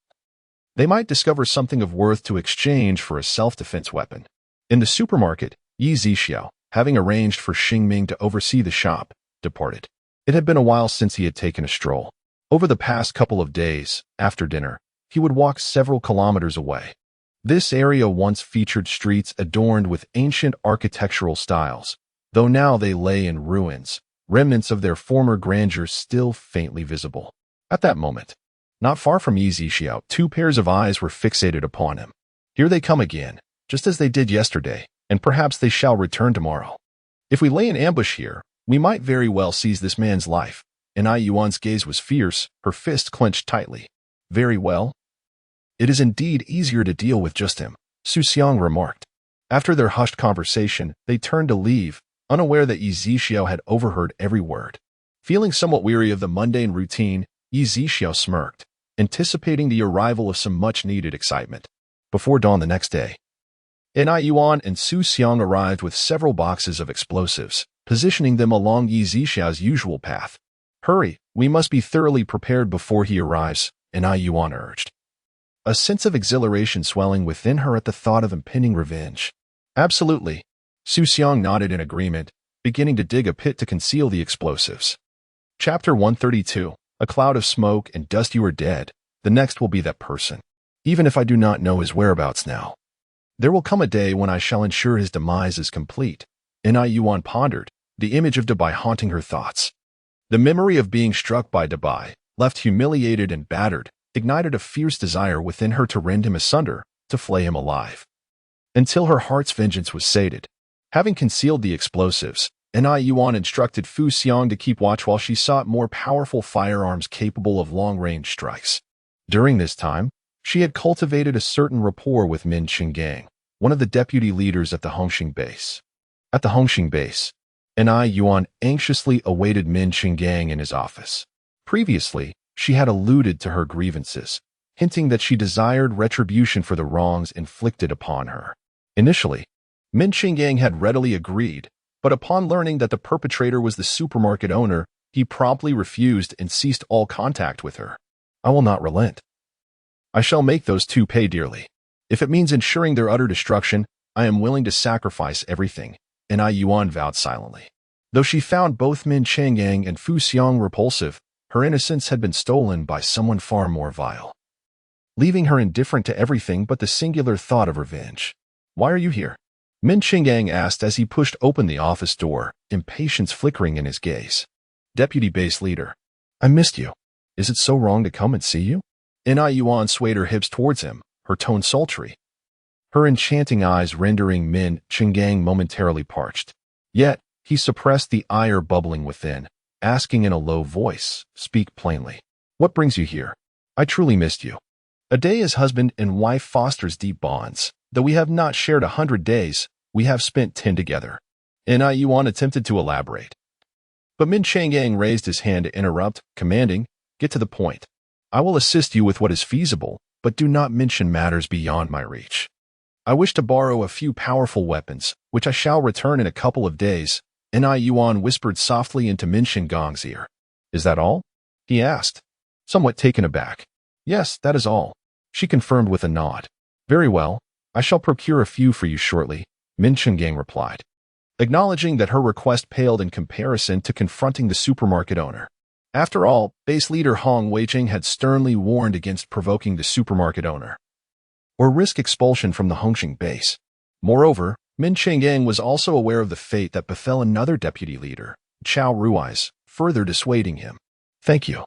they might discover something of worth to exchange for a self-defense weapon. In the supermarket, Yi Zixiao, having arranged for Xingming to oversee the shop, departed. It had been a while since he had taken a stroll. Over the past couple of days, after dinner, he would walk several kilometers away. This area once featured streets adorned with ancient architectural styles, though now they lay in ruins, remnants of their former grandeur still faintly visible. At that moment, not far from Yi Zixiao, two pairs of eyes were fixated upon him. Here they come again, just as they did yesterday, and perhaps they shall return tomorrow. If we lay in ambush here, we might very well seize this man's life. And Ai Yuan's gaze was fierce, her fist clenched tightly. Very well. It is indeed easier to deal with just him, Su Xiang remarked. After their hushed conversation, they turned to leave, unaware that Yi Zixiao had overheard every word. Feeling somewhat weary of the mundane routine, Yi Zixiao smirked, anticipating the arrival of some much-needed excitement. Before dawn the next day, Ai Yuan and Su Xiang arrived with several boxes of explosives, positioning them along Yi Zixiao's usual path. Hurry, we must be thoroughly prepared before he arrives, Ai Yuan urged, a sense of exhilaration swelling within her at the thought of impending revenge. Absolutely. Su Xiang nodded in agreement, beginning to dig a pit to conceal the explosives. Chapter 132. A cloud of smoke and dust. You are dead. The next will be that person. Even if I do not know his whereabouts now, there will come a day when I shall ensure his demise is complete. Ai Yuan pondered, the image of Dabai haunting her thoughts. The memory of being struck by Dabai, left humiliated and battered, ignited a fierce desire within her to rend him asunder, to flay him alive, until her heart's vengeance was sated. Having concealed the explosives, Ai Yuan instructed Fu Xiang to keep watch while she sought more powerful firearms capable of long-range strikes. During this time, she had cultivated a certain rapport with Min Qinggang, one of the deputy leaders at the Hongxing base. At the Hongxing base, Ai Yuan anxiously awaited Min Qinggang in his office. Previously, she had alluded to her grievances, hinting that she desired retribution for the wrongs inflicted upon her. Initially, Min Qinggang had readily agreed, but upon learning that the perpetrator was the supermarket owner, he promptly refused and ceased all contact with her. I will not relent. I shall make those two pay dearly. If it means ensuring their utter destruction, I am willing to sacrifice everything, Ai Yuan vowed silently. Though she found both Min Qinggang and Fu Xiang repulsive, her innocence had been stolen by someone far more vile, leaving her indifferent to everything but the singular thought of revenge. Why are you here? Min Qinggang asked as he pushed open the office door, impatience flickering in his gaze. Deputy base leader. I missed you. Is it so wrong to come and see you? Ai Yuan swayed her hips towards him, her tone sultry, her enchanting eyes rendering Min Chengang momentarily parched. Yet, he suppressed the ire bubbling within, asking in a low voice, "Speak plainly. What brings you here? I truly missed you." A day as husband and wife fosters deep bonds. Though we have not shared 100 days, we have spent 10 together. Yuan attempted to elaborate. But Min Chengang raised his hand to interrupt, commanding, "Get to the point. I will assist you with what is feasible, but do not mention matters beyond my reach. I wish to borrow a few powerful weapons, which I shall return in a couple of days." Yuan whispered softly into Min Chenggang's ear. "Is that all?" he asked, somewhat taken aback. "Yes, that is all," she confirmed with a nod. "Very well, I shall procure a few for you shortly," Min Chengang replied, acknowledging that her request paled in comparison to confronting the supermarket owner. After all, base leader Hong Weicheng had sternly warned against provoking the supermarket owner, or risk expulsion from the Hongqing base. Moreover, Min Chengang was also aware of the fate that befell another deputy leader, Chao Rui's, further dissuading him. "Thank you,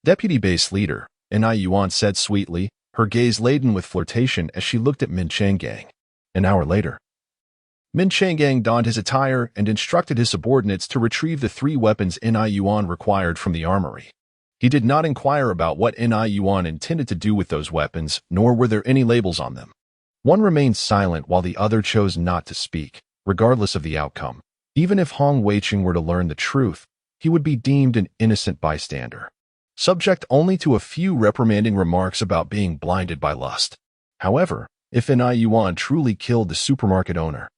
Deputy Base Leader," Yuan said sweetly, her gaze laden with flirtation as she looked at Min Chengang. An hour later, Min Chengang donned his attire and instructed his subordinates to retrieve the 3 weapons Yuan required from the armory. He did not inquire about what Yuan intended to do with those weapons, nor were there any labels on them. One remained silent while the other chose not to speak, regardless of the outcome. Even if Hong Weicheng were to learn the truth, he would be deemed an innocent bystander, subject only to a few reprimanding remarks about being blinded by lust. However, if Yuan truly killed the supermarket owner,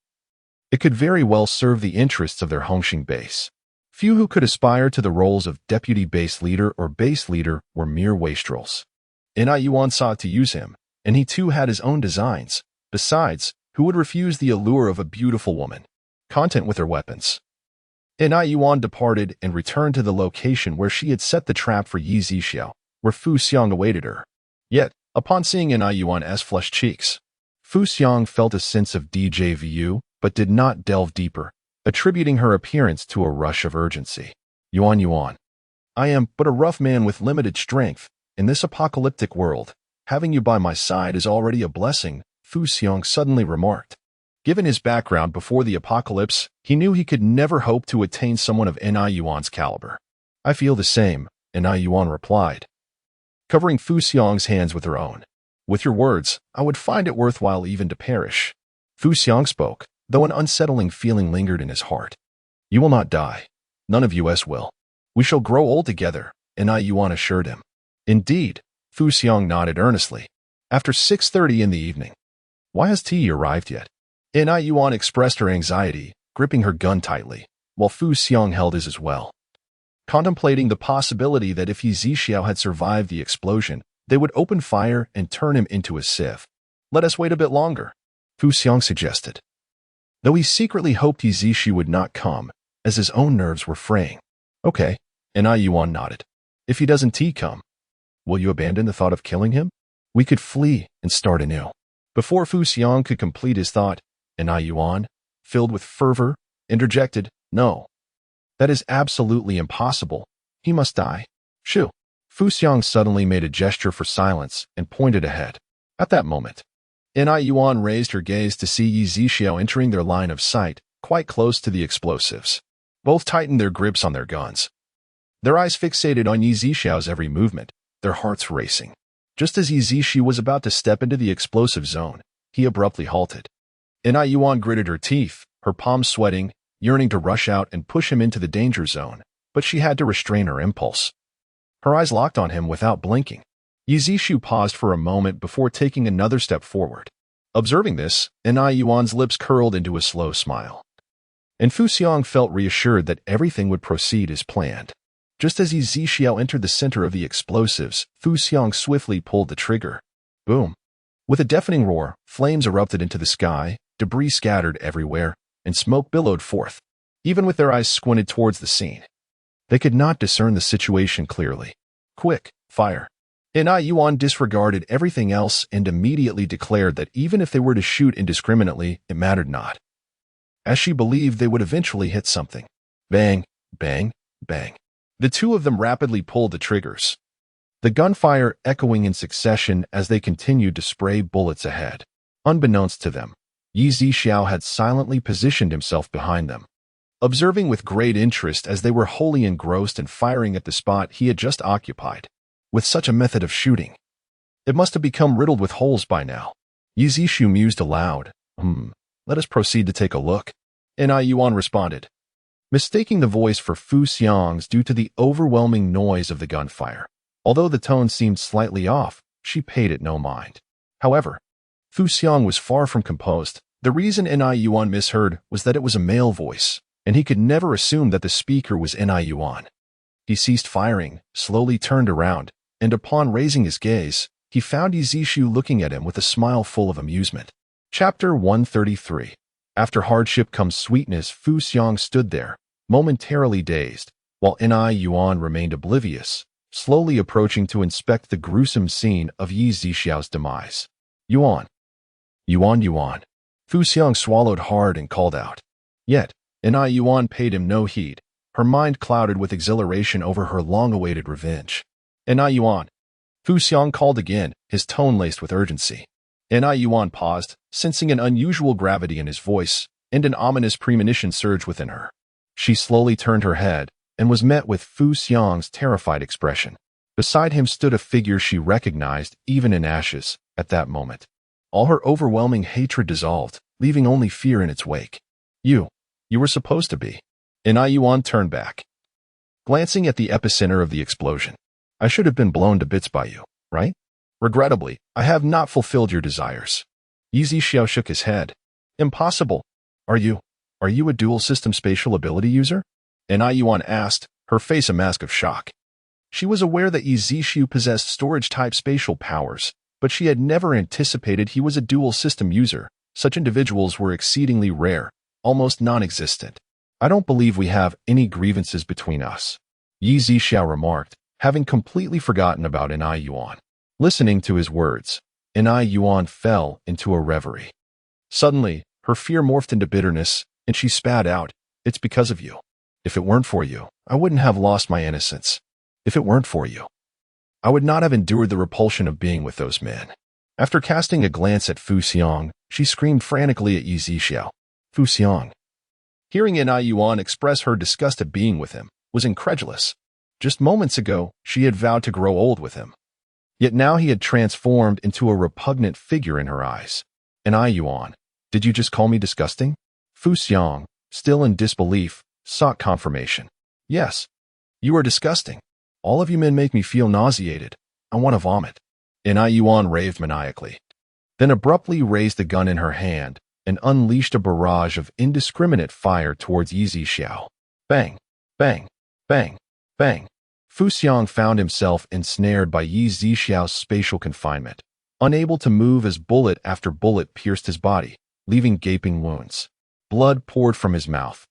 it could very well serve the interests of their Hongqing base. Few who could aspire to the roles of deputy base leader or base leader were mere wastrels. Yuan sought to use him, and he too had his own designs. Besides, who would refuse the allure of a beautiful woman, content with her weapons? Yuan departed and returned to the location where she had set the trap for Yi Zixiao, where Fu Xiang awaited her. Yet, upon seeing Yuan's flushed cheeks, Fu Xiang felt a sense of déjà vu, but did not delve deeper, attributing her appearance to a rush of urgency. Yuan, I am but a rough man with limited strength. In this apocalyptic world, having you by my side is already a blessing, Fu Xiang suddenly remarked. Given his background before the apocalypse, he knew he could never hope to attain someone of Yuan's caliber. "I feel the same," Yuan replied, covering Fu Xiang's hands with her own. "With your words, I would find it worthwhile even to perish." Fu Xiang spoke, though an unsettling feeling lingered in his heart. "You will not die. None of us will. We shall grow old together," Yuan assured him. "Indeed," Fu Xiang nodded earnestly. "After 6:30 in the evening. Why has tea arrived yet?" Yuan expressed her anxiety, gripping her gun tightly, while Fu Xiang held his as well, contemplating the possibility that if Yi Zixiao had survived the explosion, they would open fire and turn him into a sieve. "Let us wait a bit longer," Fu Xiang suggested, though he secretly hoped Yi Zixiao would not come, as his own nerves were fraying. "Okay," Yuan nodded. "If he doesn't come, will you abandon the thought of killing him? We could flee and start anew." Before Fu Xiang could complete his thought, Yuan, filled with fervor, interjected, "No. That is absolutely impossible. He must die." "Shoo." Fu Xiang suddenly made a gesture for silence and pointed ahead. At that moment, Yuan raised her gaze to see Yi Zixiao entering their line of sight, quite close to the explosives. Both tightened their grips on their guns, their eyes fixated on Yi Zixiao's every movement, their hearts racing. Just as Yi Zixiao was about to step into the explosive zone, he abruptly halted. Yuan gritted her teeth, her palms sweating, yearning to rush out and push him into the danger zone, but she had to restrain her impulse. Her eyes locked on him without blinking. Yi Zixiao paused for a moment before taking another step forward. Observing this, Yuan's lips curled into a slow smile, and Fu Xiang felt reassured that everything would proceed as planned. Just as Yi Zixiao entered the center of the explosives, Fu Xiang swiftly pulled the trigger. Boom! With a deafening roar, flames erupted into the sky, debris scattered everywhere, and smoke billowed forth. Even with their eyes squinted towards the scene, they could not discern the situation clearly. "Quick, fire!" Yuan disregarded everything else and immediately declared that even if they were to shoot indiscriminately, it mattered not, as she believed they would eventually hit something. Bang, bang, bang. The two of them rapidly pulled the triggers. the gunfire echoing in succession as they continued to spray bullets ahead. Unbeknownst to them, Yi Zixiao had silently positioned himself behind them, observing with great interest as they were wholly engrossed in firing at the spot he had just occupied. With such a method of shooting, it must have become riddled with holes by now. Yi Zixiao mused aloud. Let us proceed to take a look. Yuan responded, mistaking the voice for Fu Xiang's due to the overwhelming noise of the gunfire. Although the tone seemed slightly off, she paid it no mind. However, Fu Xiang was far from composed. The reason Yuan misheard was that it was a male voice, and he could never assume that the speaker was Yuan. He ceased firing, slowly turned around, and upon raising his gaze, he found Yi Zixiao looking at him with a smile full of amusement. Chapter 133. After hardship comes sweetness. Fu Xiang stood there, momentarily dazed, while Yuan remained oblivious, slowly approaching to inspect the gruesome scene of Yi Zixiao's demise. Yuan. Fu Xiang swallowed hard and called out. Yet, Yuan paid him no heed, her mind clouded with exhilaration over her long-awaited revenge. Yuan. Fu Xiang called again, his tone laced with urgency. Yuan paused, sensing an unusual gravity in his voice, and an ominous premonition surged within her. She slowly turned her head, and was met with Fu Xiang's terrified expression. Beside him stood a figure she recognized, even in ashes, at that moment. All her overwhelming hatred dissolved, leaving only fear in its wake. You were supposed to be. Yuan turned back, glancing at the epicenter of the explosion. I should have been blown to bits by you, right? Regrettably, I have not fulfilled your desires. Yi Zixiao shook his head. Impossible. Are you a dual-system spatial ability user? Yuan asked, her face a mask of shock. She was aware that Yi Zixiao possessed storage-type spatial powers, but she had never anticipated he was a dual-system user. Such individuals were exceedingly rare, almost non-existent. I don't believe we have any grievances between us, Yi Zixiao remarked, having completely forgotten about Yuan. Listening to his words, Yuan fell into a reverie. Suddenly, her fear morphed into bitterness, and she spat out, "It's because of you. If it weren't for you, I wouldn't have lost my innocence. If it weren't for you, I would not have endured the repulsion of being with those men." After casting a glance at Fu Xiang, she screamed frantically at Yi Zixiao. Fu Xiang, hearing Yuan express her disgust at being with him, was incredulous. Just moments ago, she had vowed to grow old with him. Yet now he had transformed into a repugnant figure in her eyes. Yuan, did you just call me disgusting? Fu Xiang, still in disbelief, sought confirmation. Yes, you are disgusting. All of you men make me feel nauseated. I want to vomit. Yuan raved maniacally. Then abruptly raised the gun in her hand and unleashed a barrage of indiscriminate fire towards Yi Zixiao. Bang, bang, bang, bang. Fu Xiang found himself ensnared by Yi Zixiao's spatial confinement, unable to move as bullet after bullet pierced his body, leaving gaping wounds. Blood poured from his mouth.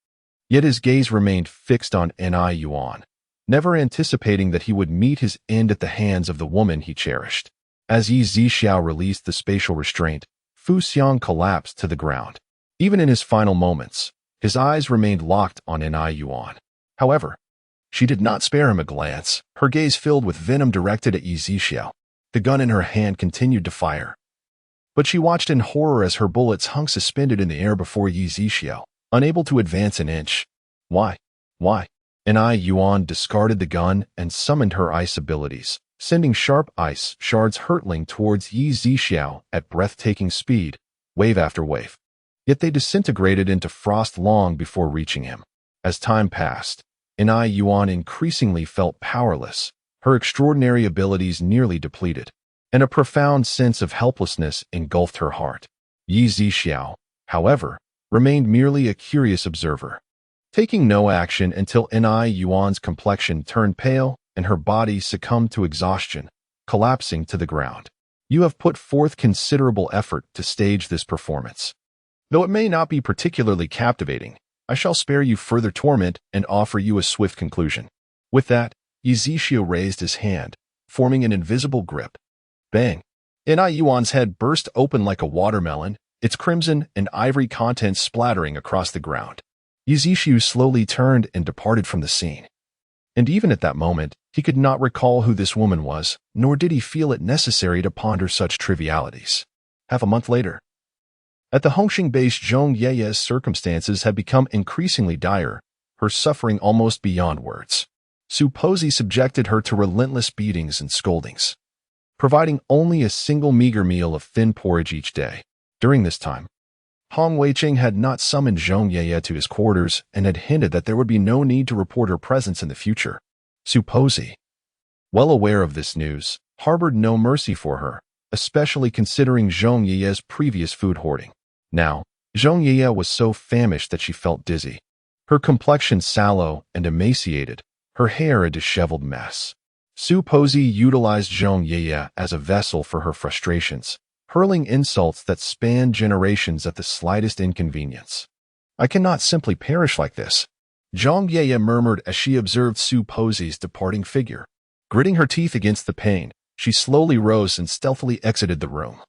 Yet his gaze remained fixed on Yuan, never anticipating that he would meet his end at the hands of the woman he cherished. As Yi Zixiao released the spatial restraint, Fu Xiang collapsed to the ground. Even in his final moments, his eyes remained locked on Yuan. However, she did not spare him a glance, her gaze filled with venom directed at Yi Zixiao. The gun in her hand continued to fire. But she watched in horror as her bullets hung suspended in the air before Yi Zixiao, unable to advance an inch. Why? Yuan discarded the gun and summoned her ice abilities, sending sharp ice shards hurtling towards Yi Zixiao at breathtaking speed, wave after wave. Yet they disintegrated into frost long before reaching him. As time passed, Yuan increasingly felt powerless, her extraordinary abilities nearly depleted, and a profound sense of helplessness engulfed her heart. Yi Zixiao, however, remained merely a curious observer, taking no action until Yuan's complexion turned pale and her body succumbed to exhaustion, collapsing to the ground. You have put forth considerable effort to stage this performance. Though it may not be particularly captivating, I shall spare you further torment and offer you a swift conclusion. With that, Yi Zixiao raised his hand, forming an invisible grip. Bang! Yuan's head burst open like a watermelon, its crimson and ivory contents splattering across the ground. Yi Zixiao slowly turned and departed from the scene. And even at that moment, he could not recall who this woman was, nor did he feel it necessary to ponder such trivialities. Half a month later, at the Hongqing base, Zhong Ye's circumstances had become increasingly dire, her suffering almost beyond words. Su Posey subjected her to relentless beatings and scoldings, providing only a single meager meal of thin porridge each day. During this time, Hong Weiqing had not summoned Zhong Ye to his quarters and had hinted that there would be no need to report her presence in the future. Su Posey, well aware of this news, harbored no mercy for her, especially considering Zhong Ye's previous food hoarding. Now, Zhong Ye was so famished that she felt dizzy. Her complexion sallow and emaciated, her hair a disheveled mess. Su Posey utilized Zhong Ye as a vessel for her frustrations, hurling insults that spanned generations at the slightest inconvenience. "I cannot simply perish like this," Zhong Ye murmured as she observed Su Posey's departing figure. Gritting her teeth against the pain, she slowly rose and stealthily exited the room.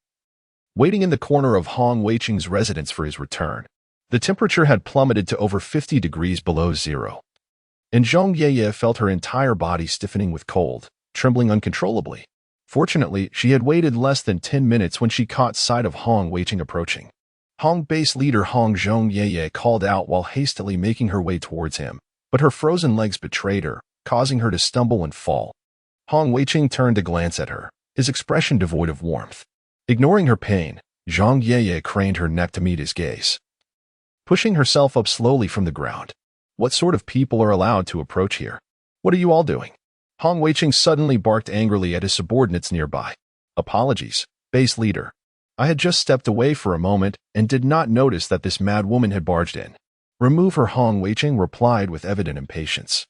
Waiting in the corner of Hong Weiqing's residence for his return, the temperature had plummeted to over 50 degrees below zero, and Zhong Ye felt her entire body stiffening with cold, trembling uncontrollably. Fortunately, she had waited less than 10 minutes when she caught sight of Hong Weiqing approaching. Hong base leader Hong Zhong Ye called out while hastily making her way towards him, but her frozen legs betrayed her, causing her to stumble and fall. Hong Weiqing turned to glance at her, his expression devoid of warmth. Ignoring her pain, Zhong Ye craned her neck to meet his gaze, pushing herself up slowly from the ground. "What sort of people are allowed to approach here? What are you all doing?" Hong Weiqing suddenly barked angrily at his subordinates nearby. "Apologies, base leader. I had just stepped away for a moment and did not notice that this mad woman had barged in." "Remove her," Hong Weiqing replied with evident impatience.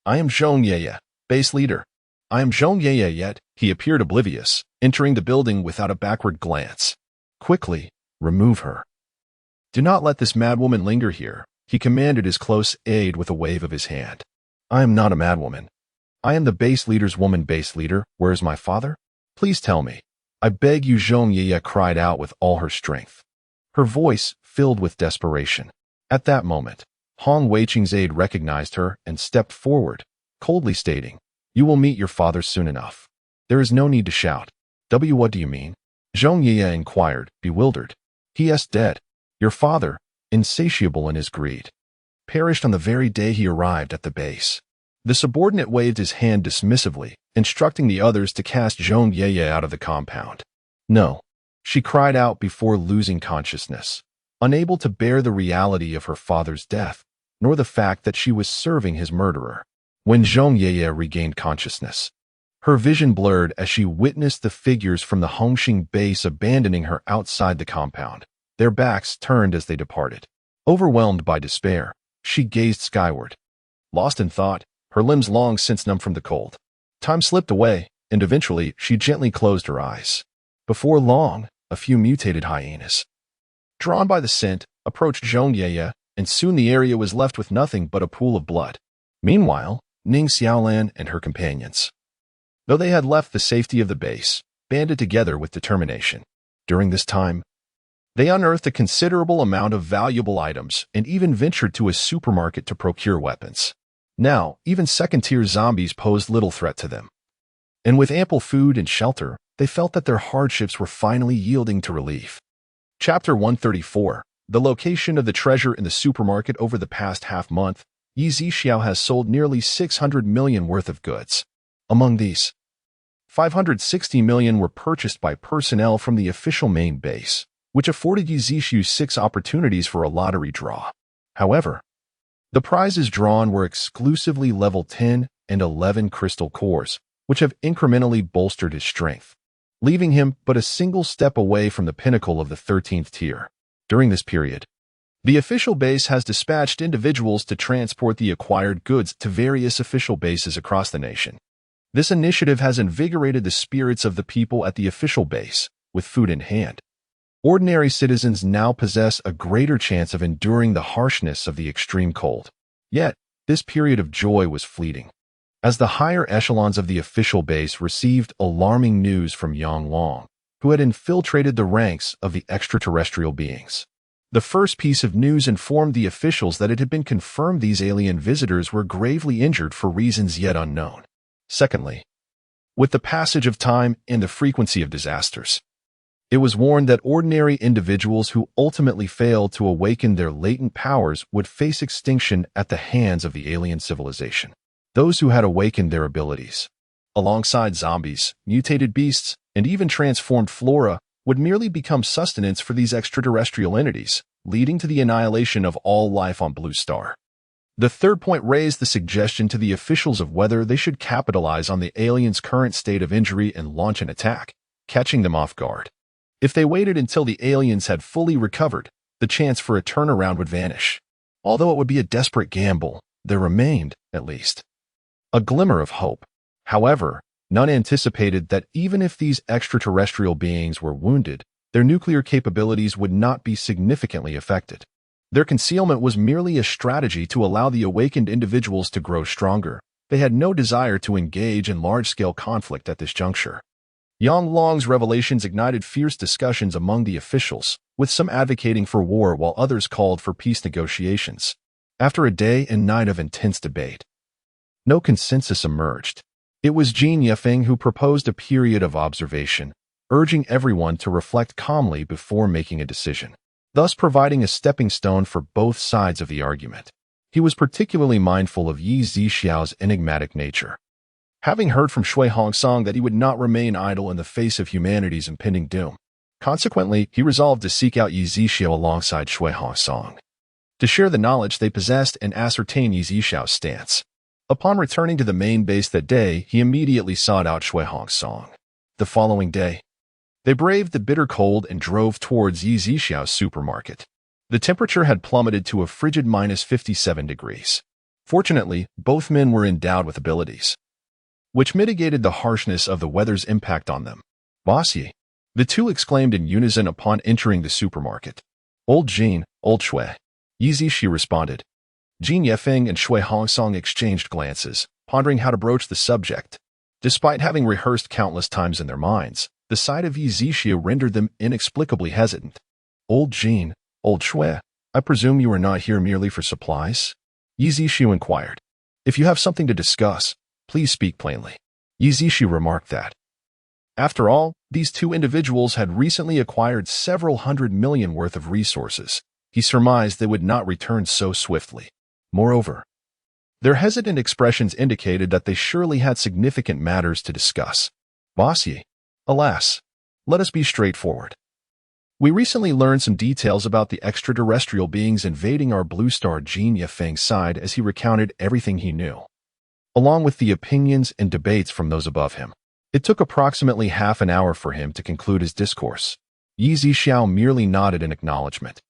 "I am Zhong Ye, base leader. I am Zhong Ye." Yet he appeared oblivious, entering the building without a backward glance. "Quickly, remove her. Do not let this madwoman linger here," he commanded his close aide with a wave of his hand. "I am not a madwoman. I am the base leader's woman." "Base leader, where is my father? Please tell me. I beg you," Zhong Ye cried out with all her strength, her voice filled with desperation. At that moment, Hong Weiqing's aide recognized her and stepped forward, coldly stating, "You will meet your father soon enough. There is no need to shout." What do you mean?" Zhong Ye inquired, bewildered. "He is dead. Your father, insatiable in his greed, perished on the very day he arrived at the base." The subordinate waved his hand dismissively, instructing the others to cast Zhong Ye out of the compound. "No," she cried out before losing consciousness, unable to bear the reality of her father's death, nor the fact that she was serving his murderer. When Zhong Ye regained consciousness, her vision blurred as she witnessed the figures from the Hongqing base abandoning her outside the compound, their backs turned as they departed. Overwhelmed by despair, she gazed skyward. Lost in thought, her limbs long since numb from the cold. Time slipped away, and eventually she gently closed her eyes. Before long, a few mutated hyenas, drawn by the scent, approached Zhong Ye, and soon the area was left with nothing but a pool of blood. Meanwhile, Ning Xiaolan and her companions, though they had left the safety of the base, banded together with determination. During this time, they unearthed a considerable amount of valuable items and even ventured to a supermarket to procure weapons. Now, even second-tier zombies posed little threat to them. And with ample food and shelter, they felt that their hardships were finally yielding to relief. Chapter 134. The location of the treasure in the supermarket. Over the past half-month, Yi Zixiao has sold nearly 600 million worth of goods. Among these, 560 million were purchased by personnel from the official main base, which afforded Yi Zixiao 6 opportunities for a lottery draw. However, the prizes drawn were exclusively level 10 and 11 crystal cores, which have incrementally bolstered his strength, leaving him but a single step away from the pinnacle of the 13th tier. During this period, the official base has dispatched individuals to transport the acquired goods to various official bases across the nation. This initiative has invigorated the spirits of the people at the official base, with food in hand. Ordinary citizens now possess a greater chance of enduring the harshness of the extreme cold. Yet, this period of joy was fleeting, as the higher echelons of the official base received alarming news from Yang Long, who had infiltrated the ranks of the extraterrestrial beings. The first piece of news informed the officials that it had been confirmed these alien visitors were gravely injured for reasons yet unknown. Secondly, with the passage of time and the frequency of disasters, it was warned that ordinary individuals who ultimately failed to awaken their latent powers would face extinction at the hands of the alien civilization. Those who had awakened their abilities, alongside zombies, mutated beasts, and even transformed flora, would merely become sustenance for these extraterrestrial entities, leading to the annihilation of all life on Blue Star. The third point raised the suggestion to the officials of whether they should capitalize on the aliens' current state of injury and launch an attack, catching them off guard. If they waited until the aliens had fully recovered, the chance for a turnaround would vanish. Although it would be a desperate gamble, there remained, at least, a glimmer of hope. However, none anticipated that even if these extraterrestrial beings were wounded, their nuclear capabilities would not be significantly affected. Their concealment was merely a strategy to allow the awakened individuals to grow stronger. They had no desire to engage in large-scale conflict at this juncture. Yang Long's revelations ignited fierce discussions among the officials, with some advocating for war while others called for peace negotiations. After a day and night of intense debate, no consensus emerged. It was Jin Yefeng who proposed a period of observation, urging everyone to reflect calmly before making a decision, thus providing a stepping stone for both sides of the argument. He was particularly mindful of Yi Zixiao's enigmatic nature. Having heard from Shui Hongsong that he would not remain idle in the face of humanity's impending doom, consequently, he resolved to seek out Yi Zixiao alongside Shui Hongsong, to share the knowledge they possessed and ascertain Yi Zixiao's stance. Upon returning to the main base that day, he immediately sought out Shui Hongsong. The following day, they braved the bitter cold and drove towards Yi Zixiao's supermarket. The temperature had plummeted to a frigid -57 degrees. Fortunately, both men were endowed with abilities, which mitigated the harshness of the weather's impact on them. "Bossy," the two exclaimed in unison upon entering the supermarket. "Old Jin, old Shui," Yi Zixi responded. Jin Yefeng and Shui Hongsong exchanged glances, pondering how to broach the subject. Despite having rehearsed countless times in their minds, the sight of Yi Zixi rendered them inexplicably hesitant. "Old Jin, old Shui, I presume you are not here merely for supplies?" Yi Zixi inquired. "If you have something to discuss, please speak plainly." Yi Zixi remarked that, after all, these two individuals had recently acquired several hundred million worth of resources. He surmised they would not return so swiftly. Moreover, their hesitant expressions indicated that they surely had significant matters to discuss. "Bossy, alas, let us be straightforward. We recently learned some details about the extraterrestrial beings invading our Blue Star." Jin Yefeng sighed as he recounted everything he knew, along with the opinions and debates from those above him. It took approximately half an hour for him to conclude his discourse. Yi Zixiao merely nodded in acknowledgement.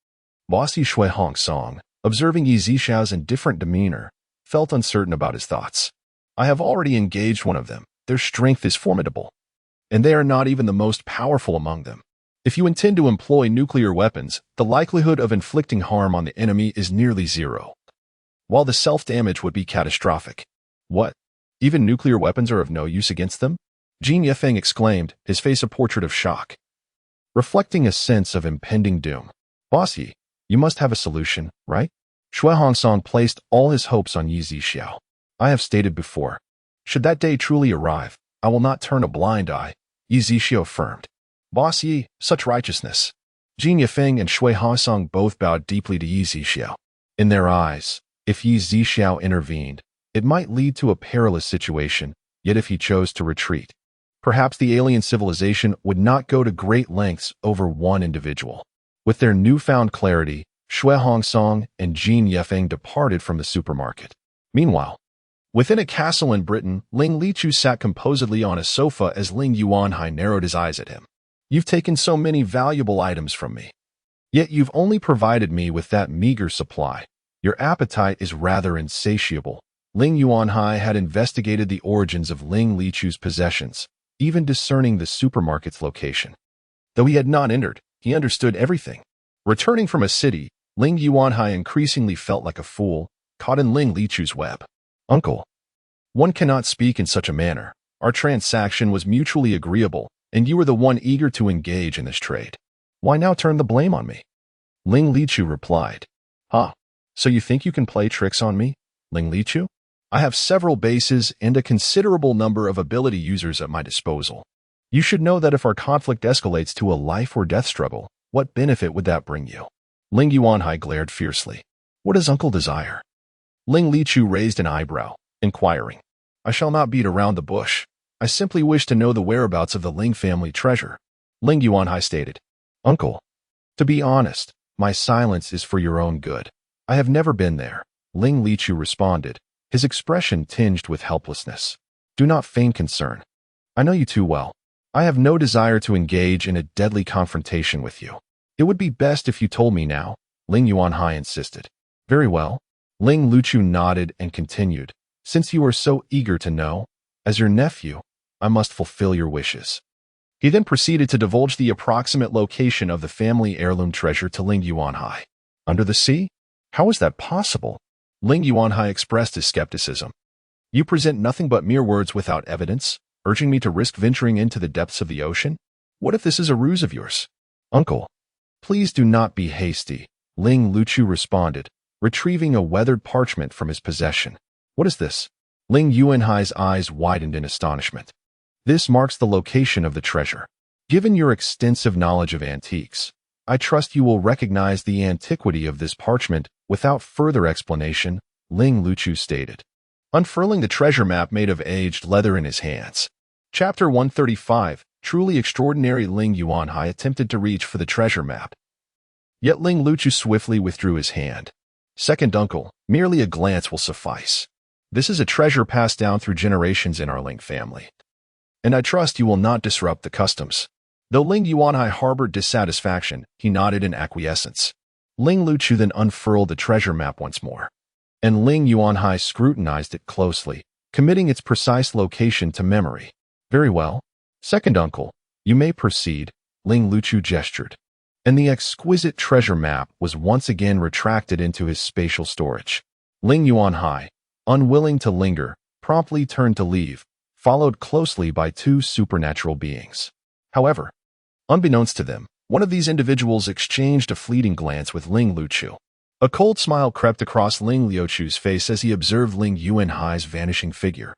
Bossy Shui Hongsong, observing Yi Zixiao's indifferent demeanor, felt uncertain about his thoughts. "I have already engaged one of them. Their strength is formidable, and they are not even the most powerful among them. If you intend to employ nuclear weapons, the likelihood of inflicting harm on the enemy is nearly zero, while the self-damage would be catastrophic." "What? Even nuclear weapons are of no use against them?" Jin Yefeng exclaimed, his face a portrait of shock, reflecting a sense of impending doom. "Bossy, you must have a solution, right?" Shui Hongsong placed all his hopes on Yi Zixiao. "I have stated before, should that day truly arrive, I will not turn a blind eye," Yi Zixiao affirmed. "Boss Yi, such righteousness." Jin Yefeng and Shui Hongsong both bowed deeply to Yi Zixiao. In their eyes, if Yi Zixiao intervened, it might lead to a perilous situation, yet if he chose to retreat, perhaps the alien civilization would not go to great lengths over one individual. With their newfound clarity, Shui Hongsong and Jin Yefeng departed from the supermarket. Meanwhile, within a castle in Britain, Ling Lichu sat composedly on a sofa as Ling Yuanhai narrowed his eyes at him. "You've taken so many valuable items from me, yet you've only provided me with that meager supply. Your appetite is rather insatiable." Ling Yuanhai had investigated the origins of Ling Lichu's possessions, even discerning the supermarket's location. Though he had not entered, he understood everything. Returning from a city, Ling Yuanhai increasingly felt like a fool, caught in Ling Lichu's web. "Uncle, one cannot speak in such a manner. Our transaction was mutually agreeable, and you were the one eager to engage in this trade. Why now turn the blame on me?" Ling Lichu replied. Huh, so you think you can play tricks on me, Ling Lichu? I have several bases and a considerable number of ability users at my disposal. You should know that if our conflict escalates to a life or death struggle, what benefit would that bring you? Ling Yuanhai glared fiercely. What does Uncle desire? Ling Lichu raised an eyebrow, inquiring. I shall not beat around the bush. I simply wish to know the whereabouts of the Ling family treasure. Ling Yuanhai stated. Uncle, to be honest, my silence is for your own good. I have never been there, Ling Lichu responded, his expression tinged with helplessness. Do not feign concern. I know you too well. I have no desire to engage in a deadly confrontation with you. It would be best if you told me now, Ling Yuanhai insisted. Very well. Ling Lichu nodded and continued. Since you are so eager to know, as your nephew, I must fulfill your wishes. He then proceeded to divulge the approximate location of the family heirloom treasure to Ling Yuanhai. Under the sea? How is that possible? Ling Yuanhai expressed his skepticism. You present nothing but mere words without evidence, urging me to risk venturing into the depths of the ocean? What if this is a ruse of yours? Uncle, please do not be hasty, Ling Lichu responded, retrieving a weathered parchment from his possession. What is this? Ling Yuanhai's eyes widened in astonishment. This marks the location of the treasure. Given your extensive knowledge of antiques, I trust you will recognize the antiquity of this parchment without further explanation, Ling Lichu stated, unfurling the treasure map made of aged leather in his hands. Chapter 135, Truly Extraordinary. Ling Yuanhai attempted to reach for the treasure map. Yet Ling Lichu swiftly withdrew his hand. Second uncle, merely a glance will suffice. This is a treasure passed down through generations in our Ling family. And I trust you will not disrupt the customs. Though Ling Yuanhai harbored dissatisfaction, he nodded in acquiescence. Ling Lichu then unfurled the treasure map once more. And Ling Yuanhai scrutinized it closely, committing its precise location to memory. Very well. Second uncle, you may proceed, Ling Lichu gestured. And the exquisite treasure map was once again retracted into his spatial storage. Ling Yuanhai, unwilling to linger, promptly turned to leave, followed closely by two supernatural beings. However, unbeknownst to them, one of these individuals exchanged a fleeting glance with Ling Lichu. A cold smile crept across Ling Liuchu's face as he observed Ling Yuanhai's vanishing figure.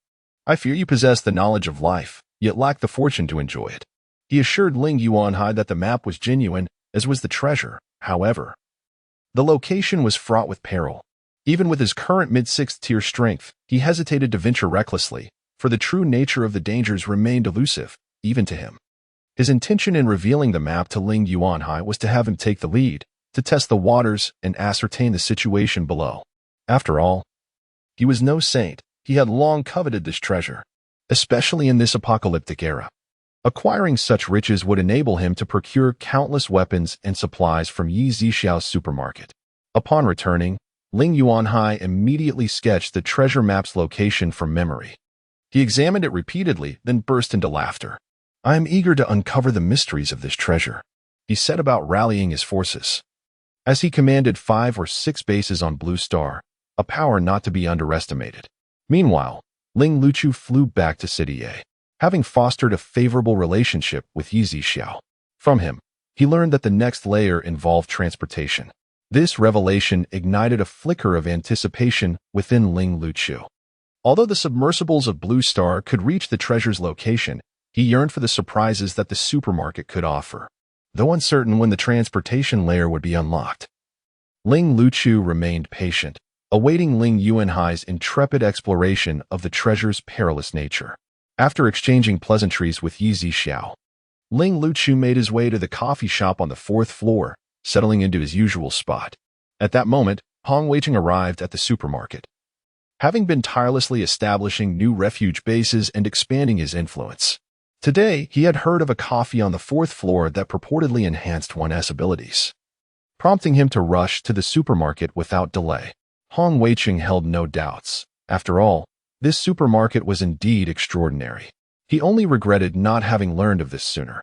I fear you possess the knowledge of life, yet lack the fortune to enjoy it. He assured Ling Yuanhai that the map was genuine, as was the treasure. However, the location was fraught with peril. Even with his current mid-6th tier strength, he hesitated to venture recklessly, for the true nature of the dangers remained elusive, even to him. His intention in revealing the map to Ling Yuanhai was to have him take the lead, to test the waters and ascertain the situation below. After all, he was no saint. He had long coveted this treasure, especially in this apocalyptic era. Acquiring such riches would enable him to procure countless weapons and supplies from Yi Zixiao's supermarket. Upon returning, Ling Yuanhai immediately sketched the treasure map's location from memory. He examined it repeatedly, then burst into laughter. I am eager to uncover the mysteries of this treasure, he set about rallying his forces. As he commanded 5 or 6 bases on Blue Star, a power not to be underestimated. Meanwhile, Ling Lichu flew back to City A, having fostered a favorable relationship with Yi Zixiao. From him, he learned that the next layer involved transportation. This revelation ignited a flicker of anticipation within Ling Lichu. Although the submersibles of Blue Star could reach the treasure's location, he yearned for the surprises that the supermarket could offer, though uncertain when the transportation layer would be unlocked. Ling Lichu remained patient, awaiting Ling Yuanhai's intrepid exploration of the treasure's perilous nature. After exchanging pleasantries with Yi Zixiao, Ling Lichu made his way to the coffee shop on the 4th floor, settling into his usual spot. At that moment, Hong Weicheng arrived at the supermarket. Having been tirelessly establishing new refuge bases and expanding his influence, today he had heard of a coffee on the 4th floor that purportedly enhanced one's abilities, prompting him to rush to the supermarket without delay. Hong Weicheng held no doubts. After all, this supermarket was indeed extraordinary. He only regretted not having learned of this sooner.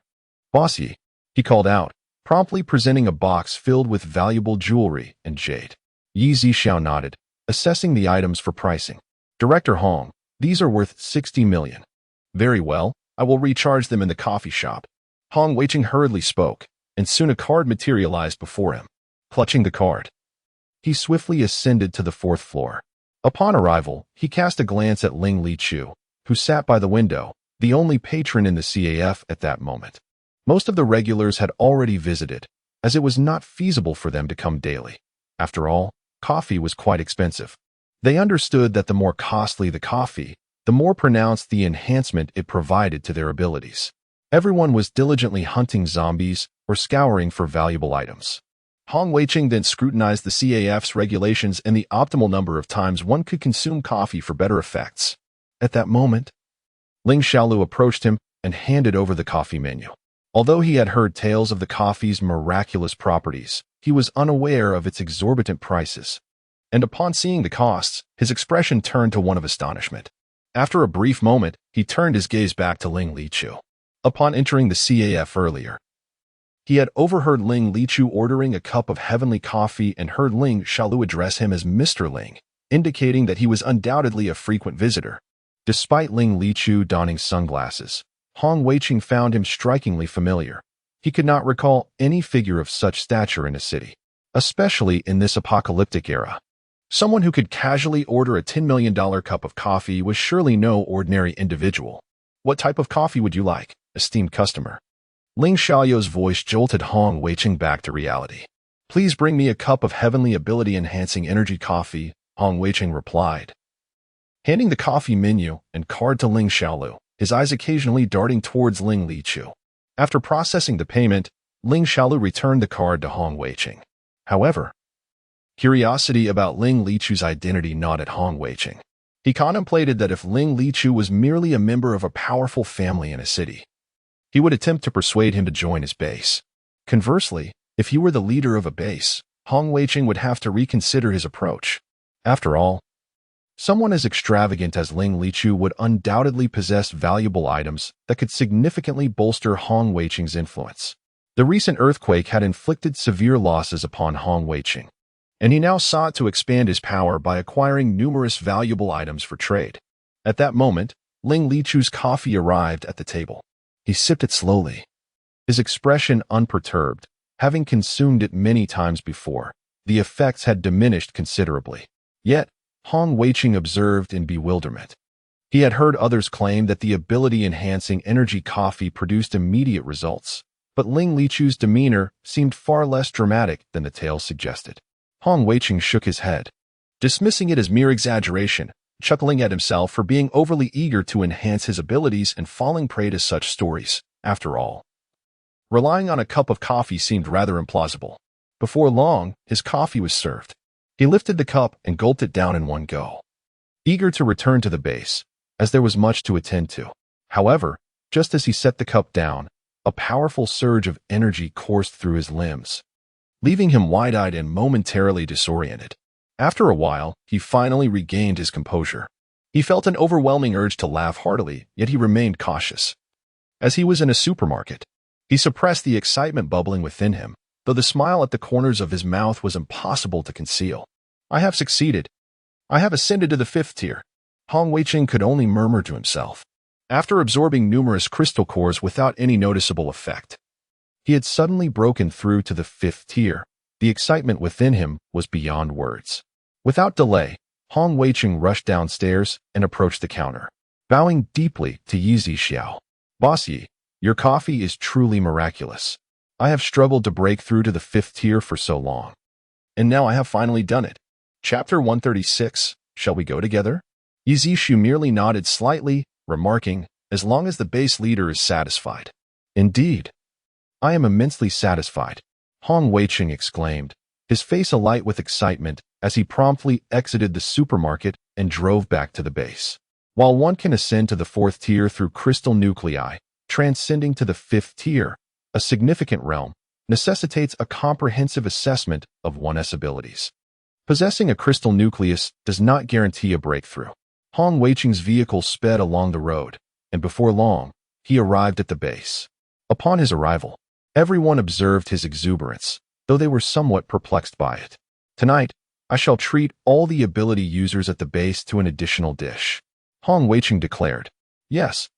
Bossy, he called out, promptly presenting a box filled with valuable jewelry and jade. Yi Zixiao nodded, assessing the items for pricing. Director Hong, these are worth 60 million. Very well, I will recharge them in the coffee shop. Hong Weicheng hurriedly spoke, and soon a card materialized before him. clutching the card. He swiftly ascended to the 4th floor. Upon arrival, he cast a glance at Ling Lichu, who sat by the window, the only patron in the CAF at that moment. Most of the regulars had already visited, as it was not feasible for them to come daily. After all, coffee was quite expensive. They understood that the more costly the coffee, the more pronounced the enhancement it provided to their abilities. Everyone was diligently hunting zombies or scouring for valuable items. Hong Weiqing then scrutinized the CAF's regulations and the optimal number of times one could consume coffee for better effects. At that moment, Ling Xiaolu approached him and handed over the coffee menu. Although he had heard tales of the coffee's miraculous properties, he was unaware of its exorbitant prices. And upon seeing the costs, his expression turned to one of astonishment. After a brief moment, he turned his gaze back to Ling Lichu. Upon entering the CAF earlier, he had overheard Ling Lichu ordering a cup of heavenly coffee and heard Ling Xiaolu address him as Mr. Ling, indicating that he was undoubtedly a frequent visitor. Despite Ling Lichu donning sunglasses, Hong Weiqing found him strikingly familiar. He could not recall any figure of such stature in a city, especially in this apocalyptic era. Someone who could casually order a $10 million cup of coffee was surely no ordinary individual. "What type of coffee would you like, esteemed customer?" Ling Xiaoyu's voice jolted Hong Weiqing back to reality. "Please bring me a cup of heavenly ability-enhancing energy coffee," Hong Weiqing replied. Handing the coffee menu and card to Ling Xiaolu, his eyes occasionally darting towards Ling Lichu. After processing the payment, Ling Xiaolu returned the card to Hong Weiqing. However, curiosity about Ling Lichu's identity gnawed at Hong Weiqing. He contemplated that if Ling Lichu was merely a member of a powerful family in a city, he would attempt to persuade him to join his base. Conversely, if he were the leader of a base, Hong Weiqing would have to reconsider his approach. After all, someone as extravagant as Ling Lichu would undoubtedly possess valuable items that could significantly bolster Hong Weiqing's influence. The recent earthquake had inflicted severe losses upon Hong Weiqing, and he now sought to expand his power by acquiring numerous valuable items for trade. At that moment, Ling Lichu's coffee arrived at the table. He sipped it slowly, his expression unperturbed. Having consumed it many times before, the effects had diminished considerably. Yet, Hong Weiqing observed in bewilderment. He had heard others claim that the ability-enhancing energy coffee produced immediate results, but Ling Lichu's demeanor seemed far less dramatic than the tale suggested. Hong Weiqing shook his head, dismissing it as mere exaggeration, chuckling at himself for being overly eager to enhance his abilities and falling prey to such stories. After all, relying on a cup of coffee seemed rather implausible. Before long, his coffee was served. He lifted the cup and gulped it down in one go, eager to return to the base, as there was much to attend to. However, just as he set the cup down, a powerful surge of energy coursed through his limbs, leaving him wide-eyed and momentarily disoriented. After a while, he finally regained his composure. He felt an overwhelming urge to laugh heartily, yet he remained cautious. As he was in a supermarket, he suppressed the excitement bubbling within him, though the smile at the corners of his mouth was impossible to conceal. "I have succeeded. I have ascended to the 5th tier." Hong Weiqing could only murmur to himself. After absorbing numerous crystal cores without any noticeable effect, he had suddenly broken through to the 5th tier. The excitement within him was beyond words. Without delay, Hong Weiqing rushed downstairs and approached the counter, bowing deeply to Yi Xiao. "Boss Yi, your coffee is truly miraculous. I have struggled to break through to the 5th tier for so long, and now I have finally done it." Chapter 136, Shall We Go Together? Yi Zishu merely nodded slightly, remarking, "As long as the base leader is satisfied." "Indeed. I am immensely satisfied," Hong Weiqing exclaimed, his face alight with excitement as he promptly exited the supermarket and drove back to the base. While one can ascend to the 4th tier through crystal nuclei, transcending to the 5th tier, a significant realm, necessitates a comprehensive assessment of one's abilities. Possessing a crystal nucleus does not guarantee a breakthrough. Hong Weiqing's vehicle sped along the road, and before long, he arrived at the base. Upon his arrival, everyone observed his exuberance, though they were somewhat perplexed by it. "Tonight, I shall treat all the ability users at the base to an additional dish," Hong Weiqing declared. "Yes,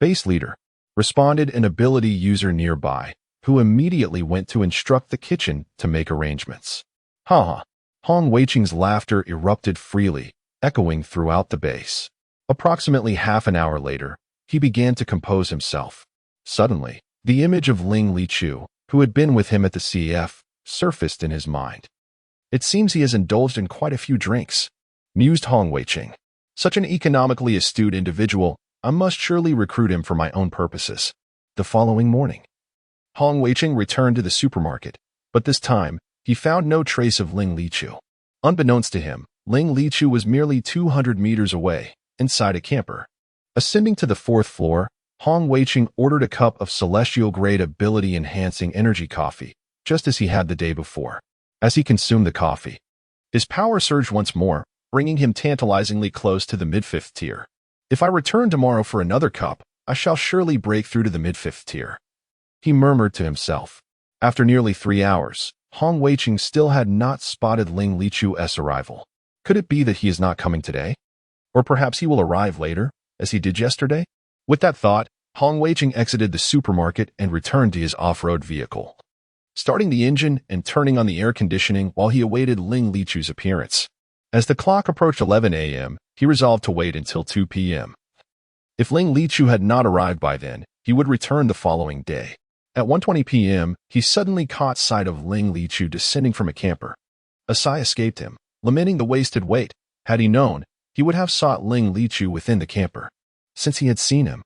base leader," responded an ability user nearby, who immediately went to instruct the kitchen to make arrangements. Ha ha! Hong Weiqing's laughter erupted freely, echoing throughout the base. Approximately half an hour later, he began to compose himself. Suddenly, the image of Ling Liqiu, who had been with him at the CF, surfaced in his mind. It seems he has indulged in quite a few drinks, mused Hong Weiqing. Such an economically astute individual, I must surely recruit him for my own purposes. The following morning, Hong Weiqing returned to the supermarket, but this time, he found no trace of Ling Liqiu. Unbeknownst to him, Ling Liqiu was merely 200 meters away, inside a camper. Ascending to the 4th floor, Hong Weiqing ordered a cup of celestial-grade ability-enhancing energy coffee, just as he had the day before. As he consumed the coffee, his power surged once more, bringing him tantalizingly close to the mid-5th tier. If I return tomorrow for another cup, I shall surely break through to the mid-5th tier, he murmured to himself. After nearly 3 hours, Hong Weiqing still had not spotted Ling Liqiu's arrival. Could it be that he is not coming today? Or perhaps he will arrive later, as he did yesterday? With that thought, Hong Weiqing exited the supermarket and returned to his off-road vehicle, starting the engine and turning on the air conditioning while he awaited Ling Liqiu's appearance. As the clock approached 11 a.m., he resolved to wait until 2 p.m. If Ling Liqiu had not arrived by then, he would return the following day. At 1:20 p.m., he suddenly caught sight of Ling Liqiu descending from a camper. A sigh escaped him, lamenting the wasted wait. Had he known, he would have sought Ling Liqiu within the camper. Since he had seen him,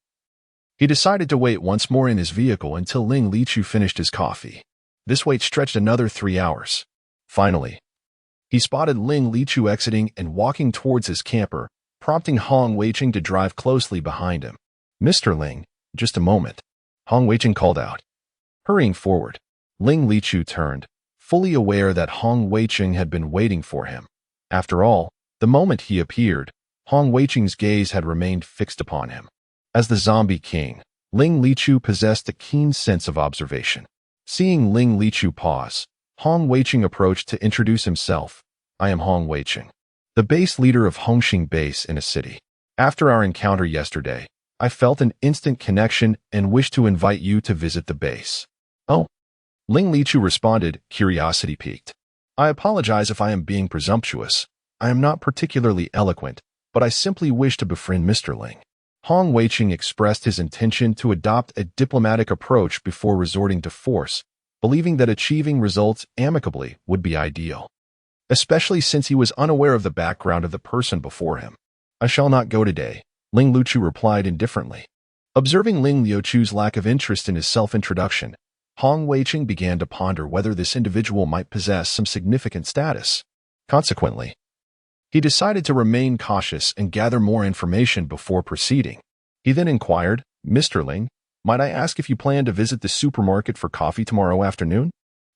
he decided to wait once more in his vehicle until Ling Liqiu finished his coffee. This wait stretched another 3 hours. Finally, he spotted Ling Liqiu exiting and walking towards his camper, prompting Hong Weiqing to drive closely behind him. "Mr. Ling, just a moment," Hong Weiqing called out. Hurrying forward, Ling Liqiu turned, fully aware that Hong Weiqing had been waiting for him. After all, the moment he appeared, Hong Weiqing's gaze had remained fixed upon him. As the zombie king, Ling Liqiu possessed a keen sense of observation. Seeing Ling Liqiu pause, Hong Weiqing approached to introduce himself. "I am Hong Weiqing, the base leader of Hongxing Base in a city. After our encounter yesterday, I felt an instant connection and wished to invite you to visit the base." "Oh," Ling Liqiu responded, curiosity piqued. "I apologize if I am being presumptuous. I am not particularly eloquent, but I simply wish to befriend Mr. Ling." Hong Weiqing expressed his intention to adopt a diplomatic approach before resorting to force, believing that achieving results amicably would be ideal, especially since he was unaware of the background of the person before him. "I shall not go today," Ling Liqiu replied indifferently. Observing Ling Liqiu's lack of interest in his self-introduction, Hong Weiqing began to ponder whether this individual might possess some significant status. Consequently, he decided to remain cautious and gather more information before proceeding. He then inquired, "Mr. Ling, might I ask if you plan to visit the supermarket for coffee tomorrow afternoon?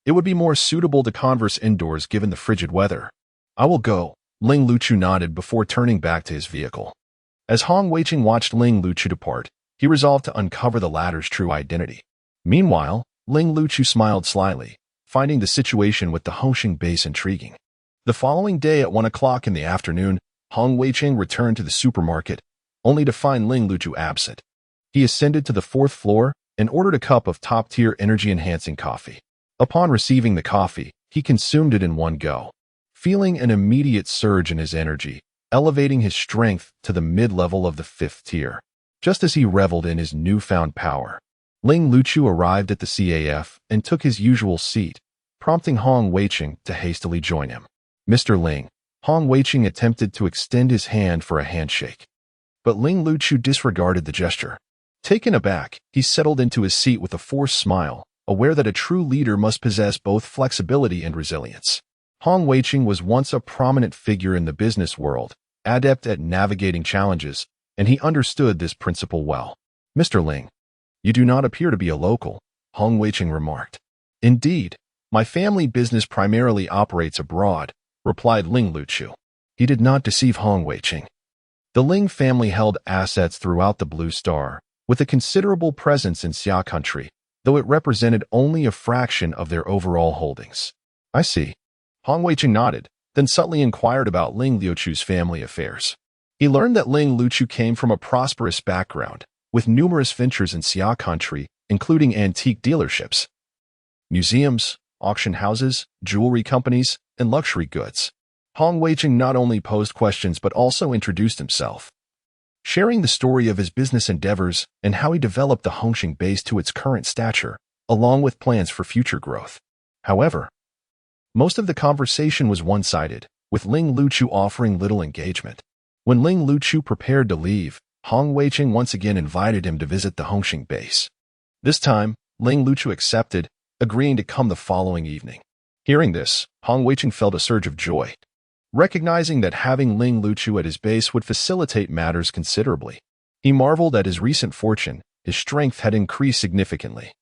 It would be more suitable to converse indoors given the frigid weather." "I will go," Ling Liqiu nodded before turning back to his vehicle. As Hong Weiqing watched Ling Liqiu depart, he resolved to uncover the latter's true identity. Meanwhile, Ling Liqiu smiled slyly, finding the situation with the Hongxing base intriguing. The following day at 1 o'clock in the afternoon, Hong Weiqing returned to the supermarket, only to find Ling Liqiu absent. He ascended to the 4th floor and ordered a cup of top-tier energy-enhancing coffee. Upon receiving the coffee, he consumed it in one go, feeling an immediate surge in his energy, elevating his strength to the mid-level of the 5th tier. Just as he reveled in his newfound power, Ling Liqiu arrived at the CAF and took his usual seat, prompting Hong Weiqing to hastily join him. "Mr. Ling," Hong Weiqing attempted to extend his hand for a handshake, but Ling Liqiu disregarded the gesture. Taken aback, he settled into his seat with a forced smile, aware that a true leader must possess both flexibility and resilience. Hong Weiqing was once a prominent figure in the business world, adept at navigating challenges, and he understood this principle well. "Mr. Ling, you do not appear to be a local," Hong Weiqing remarked. "Indeed, my family business primarily operates abroad," replied Ling Liqiu. He did not deceive Hong Weiqing. The Ling family held assets throughout the Blue Star, with a considerable presence in Xia country, though it represented only a fraction of their overall holdings. "I see." Hong Weiqing nodded, then subtly inquired about Ling Liqiu's family affairs. He learned that Ling Liqiu came from a prosperous background, with numerous ventures in Xia country, including antique dealerships. museums, auction houses, jewelry companies, and luxury goods. Hong Weicheng not only posed questions but also introduced himself, sharing the story of his business endeavors and how he developed the Hongqing base to its current stature, along with plans for future growth. However, most of the conversation was one-sided, with Ling Luchu offering little engagement. When Ling Luchu prepared to leave, Hong Weicheng once again invited him to visit the Hongqing base. This time, Ling Luchu accepted, agreeing to come the following evening. Hearing this, Hong Weicheng felt a surge of joy, recognizing that having Ling Luchu at his base would facilitate matters considerably. He marveled at his recent fortune. His strength had increased significantly,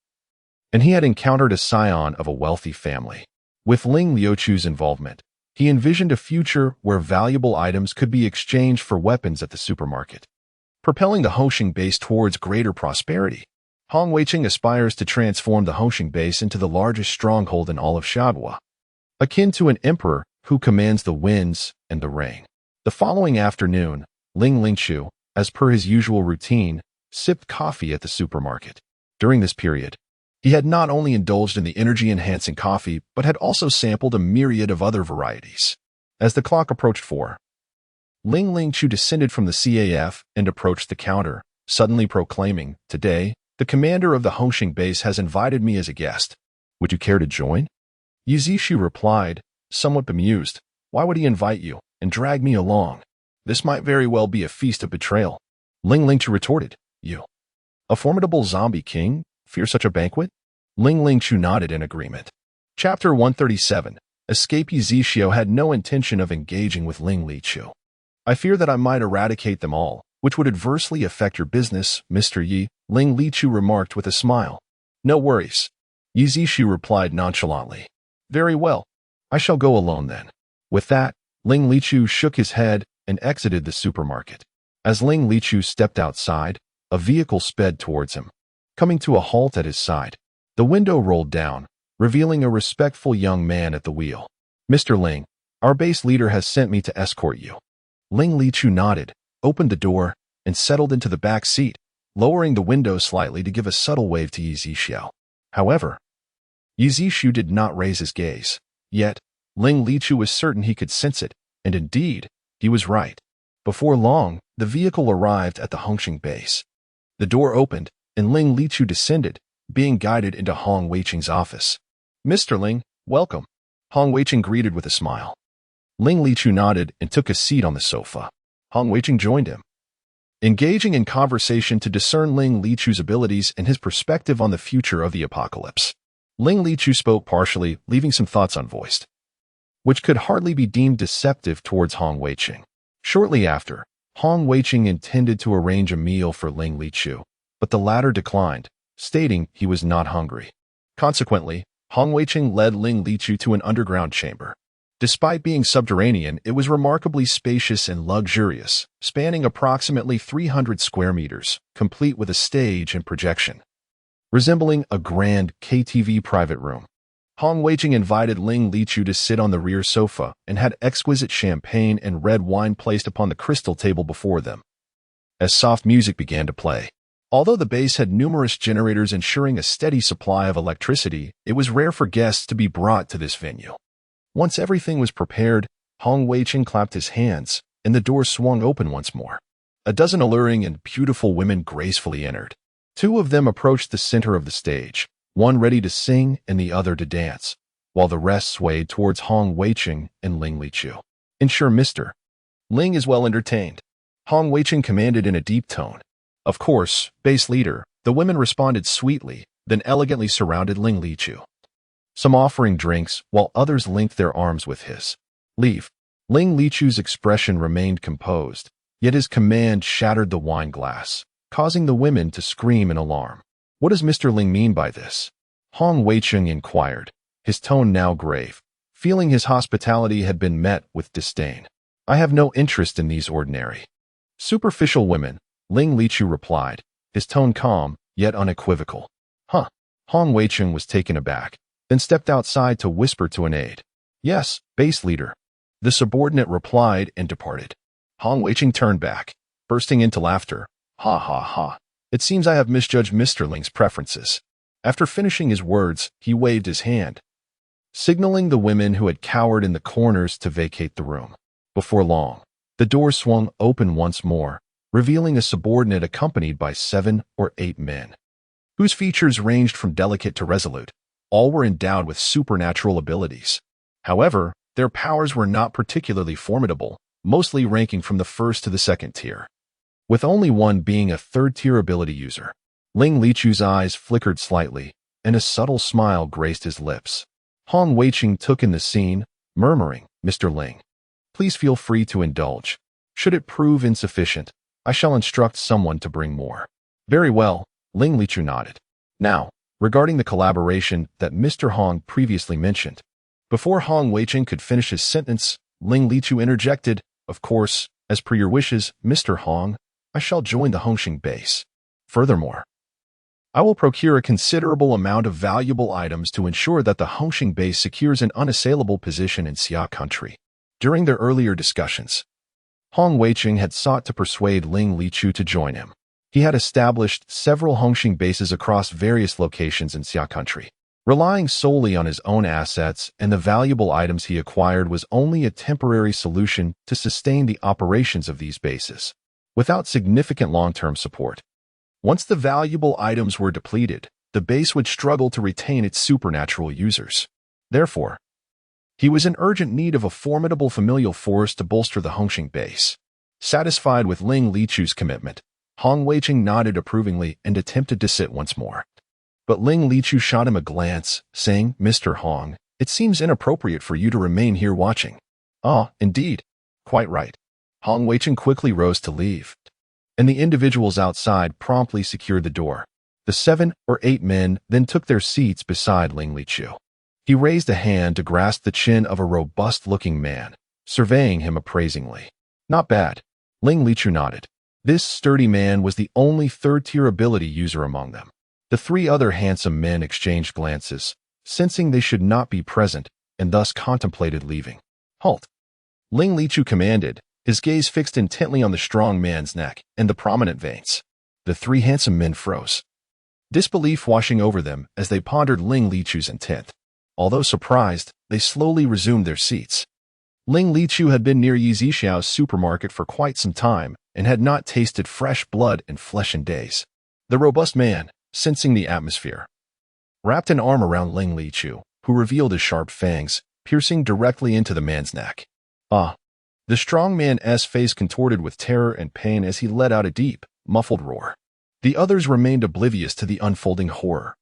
and he had encountered a scion of a wealthy family. With Ling Liuchu's involvement, he envisioned a future where valuable items could be exchanged for weapons at the supermarket, propelling the Hongqing base towards greater prosperity. Hong Weicheng aspires to transform the Hongqing base into the largest stronghold in all of Shanghua, akin to an emperor who commands the winds and the rain. The following afternoon, Ling Lingchu, as per his usual routine, sipped coffee at the supermarket. During this period, he had not only indulged in the energy-enhancing coffee, but had also sampled a myriad of other varieties. As the clock approached 4, Ling Lingchu descended from the CAF and approached the counter, suddenly proclaiming, "Today, the commander of the Hongqing base has invited me as a guest. Would you care to join?" Yizishu replied, somewhat bemused, "Why would he invite you and drag me along? This might very well be a feast of betrayal." Ling Lingchu retorted, "You, a formidable zombie king, fear such a banquet?" Ling Lingchu nodded in agreement. Chapter 137. Escapee Zixio had no intention of engaging with Ling Lichu. "I fear that I might eradicate them all, which would adversely affect your business, Mr. Yi," Ling Lichu remarked with a smile. "No worries," Yizishu replied nonchalantly. "Very well. I shall go alone then." With that, Ling Lichu shook his head and exited the supermarket. As Ling Lichu stepped outside, a vehicle sped towards him, coming to a halt at his side. The window rolled down, revealing a respectful young man at the wheel. "Mr. Ling, our base leader has sent me to escort you." Ling Lichu nodded, opened the door, and settled into the back seat, lowering the window slightly to give a subtle wave to Yizishu. However, Yizishu did not raise his gaze. Yet, Ling Lichu was certain he could sense it, and indeed, he was right. Before long, the vehicle arrived at the Hongqing base. The door opened, and Ling Lichu descended, being guided into Hong Weicheng's office. "Mr. Ling, welcome," Hong Weicheng greeted with a smile. Ling Lichu nodded and took a seat on the sofa. Hong Weicheng joined him, engaging in conversation to discern Ling Lichu's abilities and his perspective on the future of the apocalypse. Ling Lichu spoke partially, leaving some thoughts unvoiced, which could hardly be deemed deceptive towards Hong Weicheng. Shortly after, Hong Weicheng intended to arrange a meal for Ling Lichu, but the latter declined, stating he was not hungry. Consequently, Hong Weicheng led Ling Lichu to an underground chamber. Despite being subterranean, it was remarkably spacious and luxurious, spanning approximately 300 square meters, complete with a stage and projection, resembling a grand KTV private room. Hong Weicheng invited Ling Lichu to sit on the rear sofa and had exquisite champagne and red wine placed upon the crystal table before them, as soft music began to play. Although the base had numerous generators ensuring a steady supply of electricity, it was rare for guests to be brought to this venue. Once everything was prepared, Hong Weicheng clapped his hands, and the door swung open once more. A dozen alluring and beautiful women gracefully entered. Two of them approached the center of the stage, one ready to sing and the other to dance, while the rest swayed towards Hong Weicheng and Ling Lichu. "Ensure Mr. Ling is well entertained," Hong Weicheng commanded in a deep tone. Of course, base leader, the women responded sweetly, then elegantly surrounded Ling Lichu, some offering drinks while others linked their arms with his. "Leave." Ling Lichu's expression remained composed, yet his command shattered the wine glass, causing the women to scream in alarm. "What does Mr. Ling mean by this?" Hong Weicheng inquired, his tone now grave, feeling his hospitality had been met with disdain. "I have no interest in these ordinary, superficial women," Ling Lichu replied, his tone calm, yet unequivocal. "Huh." Hong Weicheng was taken aback, then stepped outside to whisper to an aide. "Yes, base leader," the subordinate replied and departed. Hong Weicheng turned back, bursting into laughter. "Ha ha ha. It seems I have misjudged Mr. Ling's preferences." After finishing his words, he waved his hand, signaling the women who had cowered in the corners to vacate the room. Before long, the door swung open once more, revealing a subordinate accompanied by 7 or 8 men, whose features ranged from delicate to resolute. All were endowed with supernatural abilities. However, their powers were not particularly formidable, mostly ranking from the first to the second tier, with only one being a third-tier ability user. Ling Lichu's eyes flickered slightly, and a subtle smile graced his lips. Hong Weiqing took in the scene, murmuring, "Mr. Ling, please feel free to indulge. Should it prove insufficient, I shall instruct someone to bring more." "Very well," Ling Lichu nodded. "Now, regarding the collaboration that Mr. Hong previously mentioned." Before Hong Weiqing could finish his sentence, Ling Lichu interjected, "Of course, as per your wishes, Mr. Hong, I shall join the Hongxing base. Furthermore, I will procure a considerable amount of valuable items to ensure that the Hongxing base secures an unassailable position in Xia country." During their earlier discussions, Hong Weiqing had sought to persuade Ling Lichu to join him. He had established several Hongxing bases across various locations in Xia country. Relying solely on his own assets and the valuable items he acquired was only a temporary solution to sustain the operations of these bases, without significant long-term support. Once the valuable items were depleted, the base would struggle to retain its supernatural users. Therefore, he was in urgent need of a formidable familial force to bolster the Hongxing base. Satisfied with Ling Lichu's commitment, Hong Weiqing nodded approvingly and attempted to sit once more. But Ling Lichu shot him a glance, saying, "Mr. Hong, it seems inappropriate for you to remain here watching." "Ah, indeed. Quite right." Hong Weiqing quickly rose to leave, and the individuals outside promptly secured the door. The 7 or 8 men then took their seats beside Ling Lichu. He raised a hand to grasp the chin of a robust-looking man, surveying him appraisingly. "Not bad." Ling Lichu nodded. This sturdy man was the only third-tier ability user among them. The 3 other handsome men exchanged glances, sensing they should not be present, and thus contemplated leaving. "Halt!" Ling Lichu commanded, his gaze fixed intently on the strong man's neck and the prominent veins. The 3 handsome men froze, disbelief washing over them as they pondered Ling Lichu's intent. Although surprised, they slowly resumed their seats. Ling Lichu had been near Yi Zixiao's supermarket for quite some time and had not tasted fresh blood and flesh in days. The robust man, sensing the atmosphere, wrapped an arm around Ling Lichu, who revealed his sharp fangs, piercing directly into the man's neck. "Ah!" The strong man's face contorted with terror and pain as he let out a deep, muffled roar. The others remained oblivious to the unfolding horror,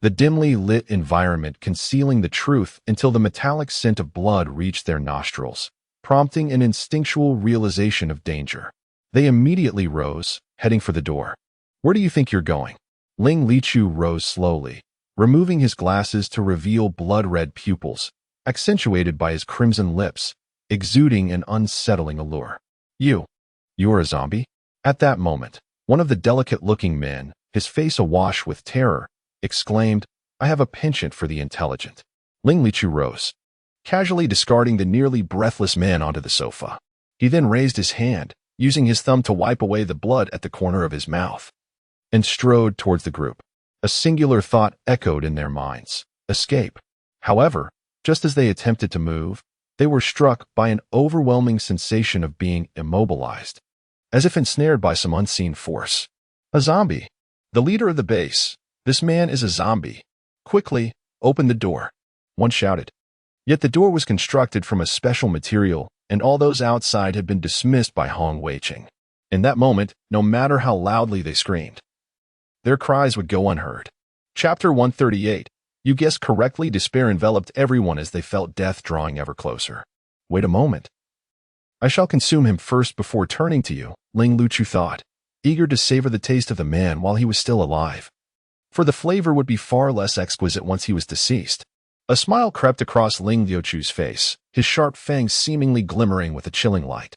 the dimly lit environment concealing the truth until the metallic scent of blood reached their nostrils, prompting an instinctual realization of danger. They immediately rose, heading for the door. "Where do you think you're going?" Ling Lichu rose slowly, removing his glasses to reveal blood-red pupils, accentuated by his crimson lips, exuding an unsettling allure. You're a zombie?" At that moment, one of the delicate-looking men, his face awash with terror, exclaimed, "I have a penchant for the intelligent." Ling Lichu rose, casually discarding the nearly breathless man onto the sofa. He then raised his hand, using his thumb to wipe away the blood at the corner of his mouth, and strode towards the group. A singular thought echoed in their minds: escape. However, just as they attempted to move, they were struck by an overwhelming sensation of being immobilized, as if ensnared by some unseen force. "A zombie! The leader of the base! This man is a zombie! Quickly, open the door!" one shouted. Yet the door was constructed from a special material, and all those outside had been dismissed by Hong Weiqing. In that moment, no matter how loudly they screamed, their cries would go unheard. Chapter 138. You guessed correctly, despair enveloped everyone as they felt death drawing ever closer. "Wait a moment. I shall consume him first before turning to you," Ling Lichu thought, eager to savor the taste of the man while he was still alive. For the flavor would be far less exquisite once he was deceased. A smile crept across Ling Lichu's face, his sharp fangs seemingly glimmering with a chilling light.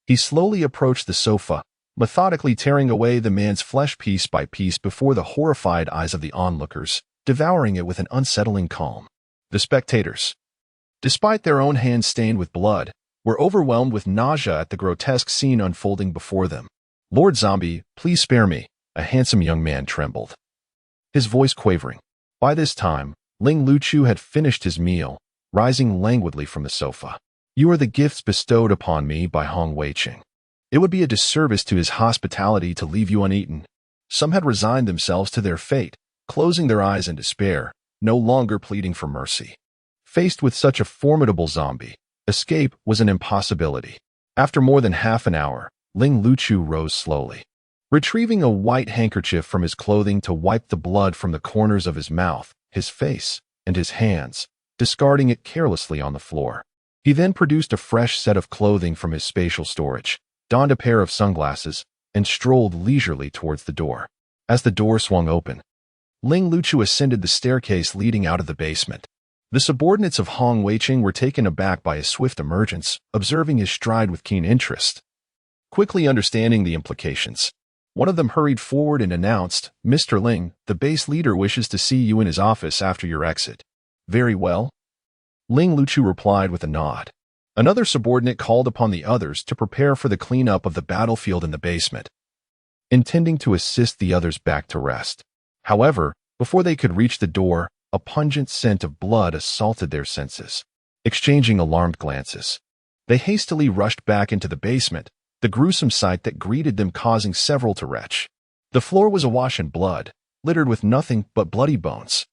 He slowly approached the sofa, methodically tearing away the man's flesh piece by piece before the horrified eyes of the onlookers, devouring it with an unsettling calm. The spectators, despite their own hands stained with blood, were overwhelmed with nausea at the grotesque scene unfolding before them. "Lord Zombie, please spare me," a handsome young man trembled, his voice quavering. By this time, Ling Luchu had finished his meal, rising languidly from the sofa. You are the gifts bestowed upon me by Hong Wei-ching. It would be a disservice to his hospitality to leave you uneaten. Some had resigned themselves to their fate, closing their eyes in despair, no longer pleading for mercy. Faced with such a formidable zombie, escape was an impossibility. After more than half an hour, Ling Luchu rose slowly. Retrieving a white handkerchief from his clothing to wipe the blood from the corners of his mouth, his face, and his hands, discarding it carelessly on the floor. He then produced a fresh set of clothing from his spatial storage, donned a pair of sunglasses, and strolled leisurely towards the door. As the door swung open, Ling Luchu ascended the staircase leading out of the basement. The subordinates of Hong Wei-ching were taken aback by his swift emergence, observing his stride with keen interest. Quickly understanding the implications, one of them hurried forward and announced, "Mr. Ling, the base leader wishes to see you in his office after your exit." "Very well." Ling Luchu replied with a nod. Another subordinate called upon the others to prepare for the cleanup of the battlefield in the basement, intending to assist the others back to rest. However, before they could reach the door, a pungent scent of blood assaulted their senses. Exchanging alarmed glances, they hastily rushed back into the basement, the gruesome sight that greeted them causing several to retch. The floor was awash in blood, littered with nothing but bloody bones.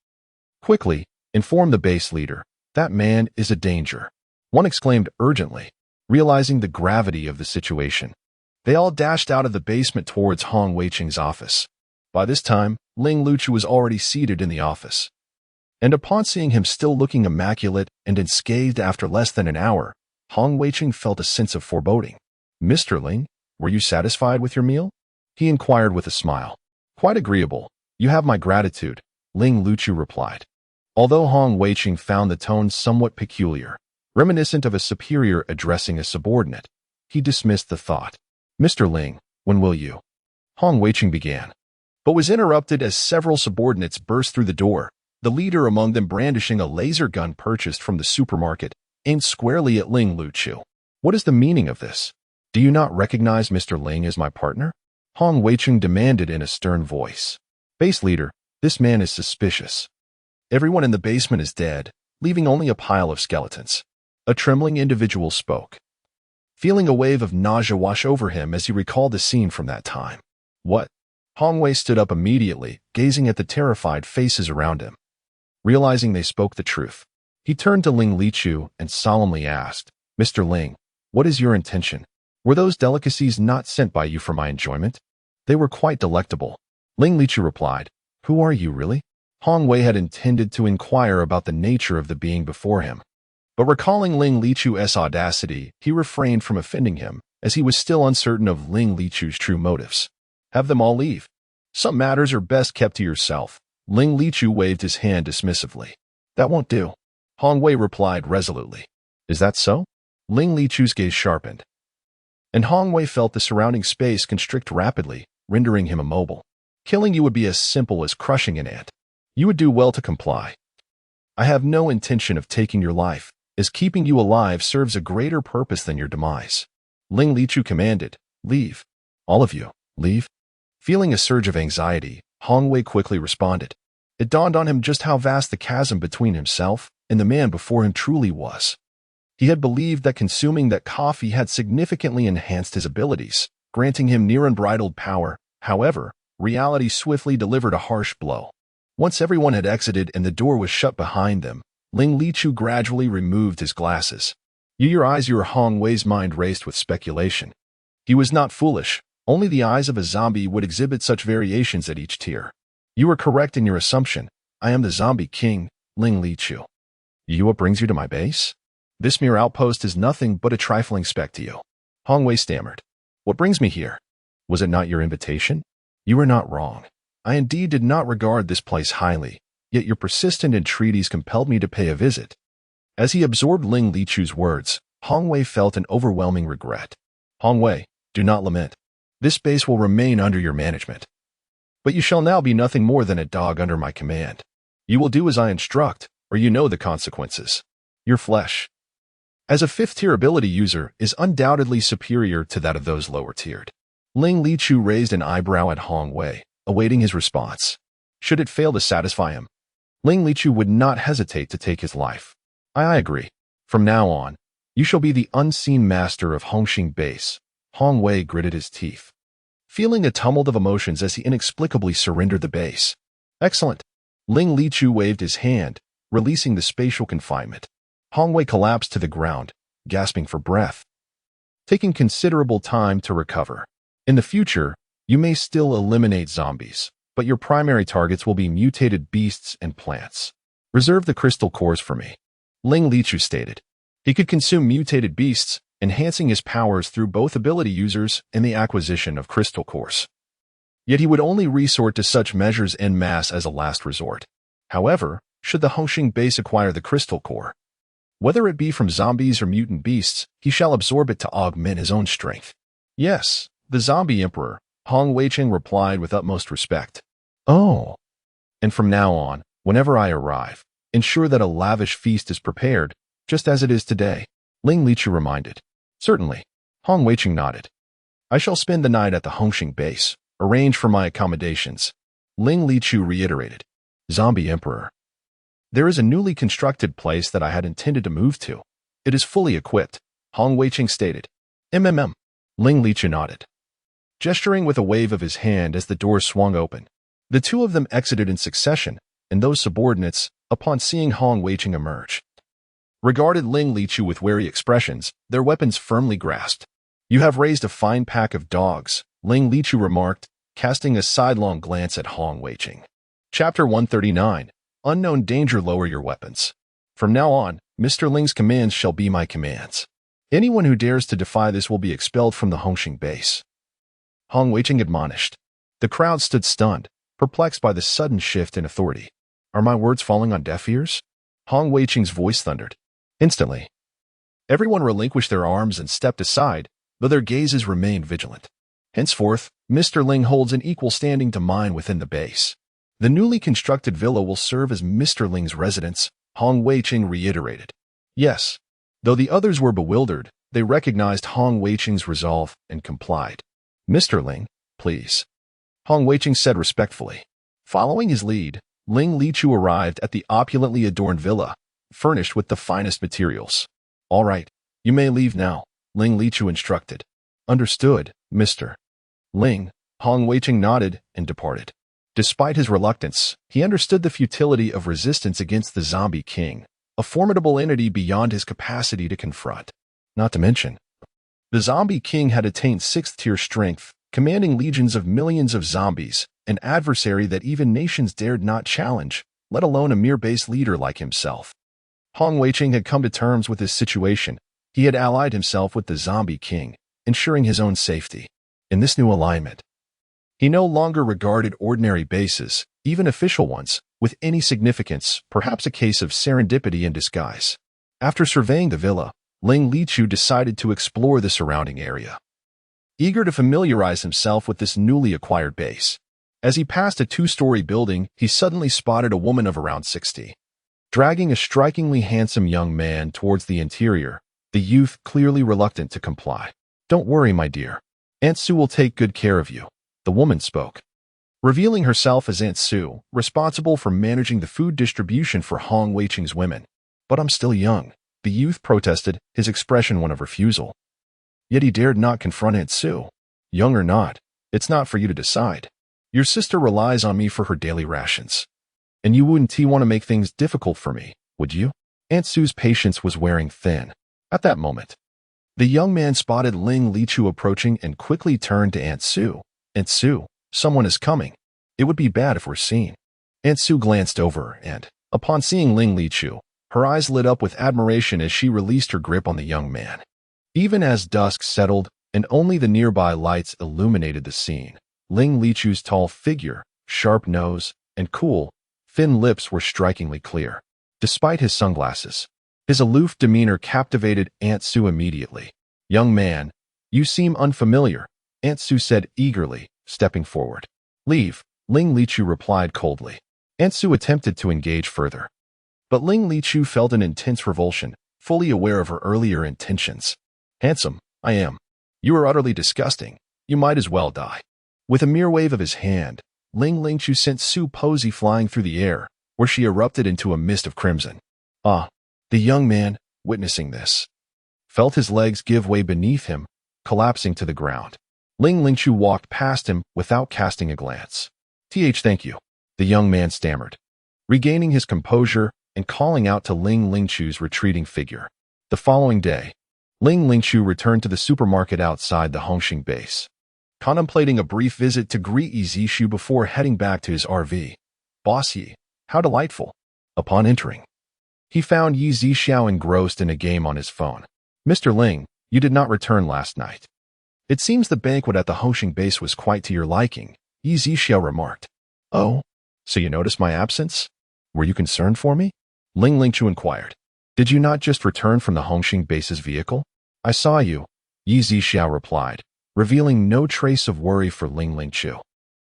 "Quickly, inform the base leader. That man is a danger," one exclaimed urgently, realizing the gravity of the situation. They all dashed out of the basement towards Hong Wei-ching's office. By this time, Ling Luchu was already seated in the office. And upon seeing him still looking immaculate and unscathed after less than an hour, Hong Wei-ching felt a sense of foreboding. "Mr. Ling, were you satisfied with your meal?" he inquired with a smile. "Quite agreeable. You have my gratitude," Ling Luchu replied. Although Hong Wei-ching found the tone somewhat peculiar, reminiscent of a superior addressing a subordinate, he dismissed the thought. "Mr. Ling, when will you?" Hong Wei-ching began, but was interrupted as several subordinates burst through the door, the leader among them brandishing a laser gun purchased from the supermarket, aimed squarely at Ling Luchu. "What is the meaning of this? Do you not recognize Mr. Ling as my partner?" Hong Wei-ching demanded in a stern voice. "Base leader, this man is suspicious. Everyone in the basement is dead, leaving only a pile of skeletons." A trembling individual spoke, feeling a wave of nausea wash over him as he recalled the scene from that time. "What?" Hong Wei stood up immediately, gazing at the terrified faces around him. Realizing they spoke the truth, he turned to Ling Luchu and solemnly asked, "Mr. Ling, what is your intention? Were those delicacies not sent by you for my enjoyment?" "They were quite delectable," Ling Luchu replied. "Who are you, really?" Hong Wei had intended to inquire about the nature of the being before him, but recalling Ling Luchu's audacity, he refrained from offending him, as he was still uncertain of Ling Luchu's true motives. "Have them all leave. Some matters are best kept to yourself." Ling Luchu waved his hand dismissively. "That won't do," Hong Wei replied resolutely. "Is that so?" Ling Luchu's gaze sharpened, and Hong Wei felt the surrounding space constrict rapidly, rendering him immobile. "Killing you would be as simple as crushing an ant. You would do well to comply. I have no intention of taking your life, as keeping you alive serves a greater purpose than your demise." Ling Luchu commanded, "Leave. All of you, leave." Feeling a surge of anxiety, Hong Wei quickly responded. It dawned on him just how vast the chasm between himself and the man before him truly was. He had believed that consuming that coffee had significantly enhanced his abilities, granting him near unbridled power. However, reality swiftly delivered a harsh blow. Once everyone had exited and the door was shut behind them, Ling Luchu gradually removed his glasses. Your eyes, Hong Wei's mind raced with speculation. He was not foolish. Only the eyes of a zombie would exhibit such variations at each tier. "You are correct in your assumption. I am the zombie king, Ling Luchu. What brings you to my base? This mere outpost is nothing but a trifling speck to you." Hong Wei stammered. "What brings me here? Was it not your invitation?" "You are not wrong. I indeed did not regard this place highly, yet your persistent entreaties compelled me to pay a visit." As he absorbed Ling Luchu's words, Hong Wei felt an overwhelming regret. "Hong Wei, do not lament. This base will remain under your management. But you shall now be nothing more than a dog under my command. You will do as I instruct, or you know the consequences. Your flesh, as a fifth-tier ability user, is undoubtedly superior to that of those lower-tiered." Ling Luchu raised an eyebrow at Hong Wei, awaiting his response. Should it fail to satisfy him, Ling Lichu would not hesitate to take his life. I agree. From now on, you shall be the unseen master of Hongxing Base. Hong Wei gritted his teeth, feeling a tumult of emotions as he inexplicably surrendered the base. Excellent. Ling Lichu waved his hand, releasing the spatial confinement. Hong Wei collapsed to the ground, gasping for breath, taking considerable time to recover. In the future, you may still eliminate zombies, but your primary targets will be mutated beasts and plants. Reserve the crystal cores for me, Ling Lichu stated. He could consume mutated beasts, enhancing his powers through both ability users and the acquisition of crystal cores. Yet he would only resort to such measures en masse as a last resort. However, should the Hongxing base acquire the crystal core, whether it be from zombies or mutant beasts, he shall absorb it to augment his own strength. Yes, the zombie emperor, Hong Weicheng replied with utmost respect. Oh. And from now on, whenever I arrive, ensure that a lavish feast is prepared, just as it is today, Ling Lichu reminded. Certainly. Hong Weicheng nodded. I shall spend the night at the Hongxing base. Arrange for my accommodations. Ling Lichu reiterated. Zombie Emperor. There is a newly constructed place that I had intended to move to. It is fully equipped, Hong Weicheng stated. Ling Lichu nodded, gesturing with a wave of his hand as the door swung open. The two of them exited in succession, and those subordinates, upon seeing Hong Weicheng emerge, regarded Ling Lichu with wary expressions, their weapons firmly grasped. You have raised a fine pack of dogs, Ling Lichu remarked, casting a sidelong glance at Hong Weicheng. Chapter 139. Unknown danger. Lower your weapons. From now on, Mr. Ling's commands shall be my commands. Anyone who dares to defy this will be expelled from the Hongxing base, Hong Weicheng admonished. The crowd stood stunned, perplexed by the sudden shift in authority. Are my words falling on deaf ears? Hong Weicheng's voice thundered. Instantly, everyone relinquished their arms and stepped aside, though their gazes remained vigilant. Henceforth, Mr. Ling holds an equal standing to mine within the base. The newly constructed villa will serve as Mr. Ling's residence, Hong Weicheng reiterated. Yes. Though the others were bewildered, they recognized Hong Weicheng's resolve and complied. Mr. Ling, please, Hong Weicheng said respectfully. Following his lead, Ling Lichu arrived at the opulently adorned villa, furnished with the finest materials. All right, you may leave now, Ling Lichu instructed. Understood, Mr. Ling, Hong Weicheng nodded and departed. Despite his reluctance, he understood the futility of resistance against the zombie king, a formidable entity beyond his capacity to confront. Not to mention, the zombie king had attained 6th-tier strength, commanding legions of millions of zombies, an adversary that even nations dared not challenge, let alone a mere base leader like himself. Hong Weicheng had come to terms with his situation. He had allied himself with the zombie king, ensuring his own safety. In this new alignment, he no longer regarded ordinary bases, even official ones, with any significance, perhaps a case of serendipity in disguise. After surveying the villa, Ling Lichu decided to explore the surrounding area, eager to familiarize himself with this newly acquired base. As he passed a 2-story building, he suddenly spotted a woman of around 60, dragging a strikingly handsome young man towards the interior, the youth clearly reluctant to comply. Don't worry, my dear. Aunt Sue will take good care of you, the woman spoke, revealing herself as Aunt Sue, responsible for managing the food distribution for Hong Weicheng's women. But I'm still young, the youth protested, his expression one of refusal. Yet he dared not confront Aunt Sue. Young or not, it's not for you to decide. Your sister relies on me for her daily rations. And you wouldn't want to make things difficult for me, would you? Aunt Sue's patience was wearing thin. At that moment, the young man spotted Ling Lichu approaching and quickly turned to Aunt Sue. Aunt Sue, someone is coming. It would be bad if we're seen. Aunt Sue glanced over and, upon seeing Ling Lichu, her eyes lit up with admiration as she released her grip on the young man. Even as dusk settled and only the nearby lights illuminated the scene, Ling Lichu's tall figure, sharp nose, and cool, thin lips were strikingly clear. Despite his sunglasses, his aloof demeanor captivated Aunt Sue immediately. Young man, you seem unfamiliar, Aunt Sue said eagerly, stepping forward. Leave, Ling Lichu replied coldly. Aunt Sue attempted to engage further, but Ling Lichu felt an intense revulsion, fully aware of her earlier intentions. Handsome, I am. You are utterly disgusting. You might as well die. With a mere wave of his hand, Ling Lichu sent Sue Posey flying through the air, where she erupted into a mist of crimson. Ah, the young man, witnessing this, felt his legs give way beneath him, collapsing to the ground. Ling Lingchu walked past him without casting a glance. Thank you, the young man stammered, regaining his composure and calling out to Ling Lingchu's retreating figure. The following day, Ling Lingchu returned to the supermarket outside the Hongxing base, contemplating a brief visit to greet Yi Zixu before heading back to his RV. Boss Yi, how delightful. Upon entering, he found Yi Zixu engrossed in a game on his phone. Mr. Ling, you did not return last night. It seems the banquet at the Hongxing base was quite to your liking, Yi Zixu remarked. Oh, so you noticed my absence? Were you concerned for me? Ling Lingchu inquired. Did you not just return from the Hongxing base's vehicle? I saw you, Yi Zixu replied, revealing no trace of worry for Ling Lingchu,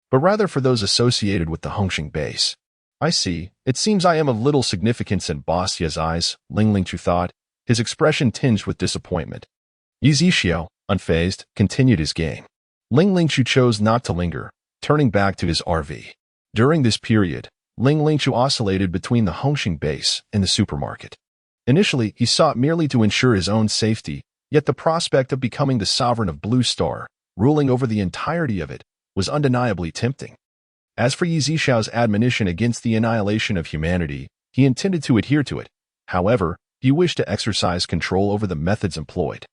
but rather for those associated with the Hongxing base. I see. It seems I am of little significance in Boss Ye's eyes, Ling Lingchu thought, his expression tinged with disappointment. Yi Zixu, unfazed, continued his game. Ling Lingchu chose not to linger, turning back to his RV. During this period, Ling Lingchu oscillated between the Hongxing base and the supermarket. Initially, he sought merely to ensure his own safety, yet the prospect of becoming the sovereign of Blue Star, ruling over the entirety of it, was undeniably tempting. As for Yi Zixu's admonition against the annihilation of humanity, he intended to adhere to it. However, he wished to exercise control over the methods employed.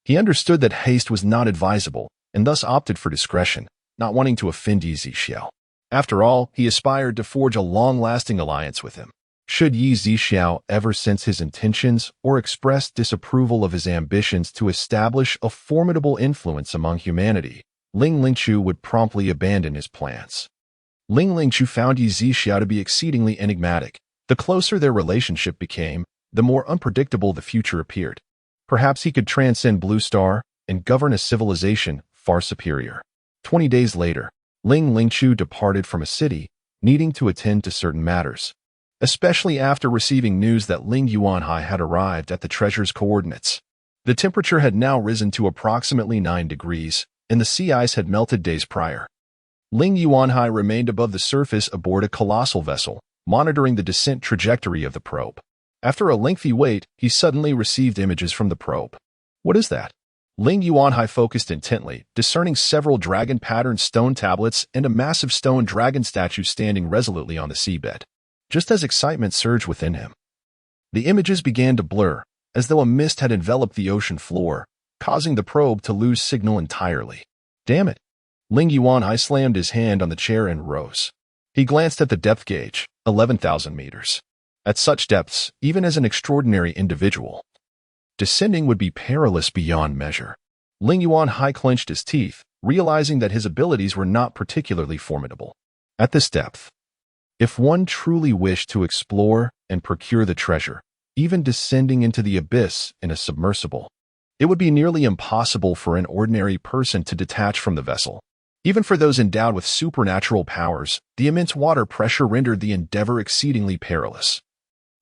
He understood that haste was not advisable, and thus opted for discretion, not wanting to offend Yi Zixu. After all, he aspired to forge a long-lasting alliance with him. Should Yi Zixu ever sense his intentions or express disapproval of his ambitions to establish a formidable influence among humanity, Ling Lingchu would promptly abandon his plans. Ling Lingchu found Yi Zixu to be exceedingly enigmatic. The closer their relationship became, the more unpredictable the future appeared. Perhaps he could transcend Blue Star and govern a civilization far superior. 20 days later, Ling Lingchu departed from a city, needing to attend to certain matters, especially after receiving news that Ling Yuanhai had arrived at the treasure's coordinates. The temperature had now risen to approximately 9 degrees, and the sea ice had melted days prior. Ling Yuanhai remained above the surface aboard a colossal vessel, monitoring the descent trajectory of the probe. After a lengthy wait, he suddenly received images from the probe. What is that? Ling Yuanhai focused intently, discerning several dragon-patterned stone tablets and a massive stone dragon statue standing resolutely on the seabed. Just as excitement surged within him, the images began to blur, as though a mist had enveloped the ocean floor, causing the probe to lose signal entirely. Damn it! Ling Yuanhai slammed his hand on the chair and rose. He glanced at the depth gauge, 11,000 meters. At such depths, even as an extraordinary individual, descending would be perilous beyond measure. Ling Yuanhai clenched his teeth, realizing that his abilities were not particularly formidable. At this depth, if one truly wished to explore and procure the treasure, even descending into the abyss in a submersible, it would be nearly impossible for an ordinary person to detach from the vessel. Even for those endowed with supernatural powers, the immense water pressure rendered the endeavor exceedingly perilous.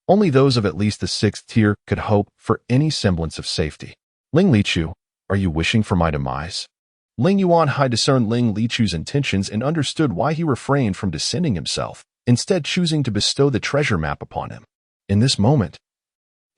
Only those of at least the 6th tier could hope for any semblance of safety. Ling Lichu, are you wishing for my demise? Ling Yuanhai discerned Ling Lichu's intentions and understood why he refrained from descending himself, instead choosing to bestow the treasure map upon him. In this moment,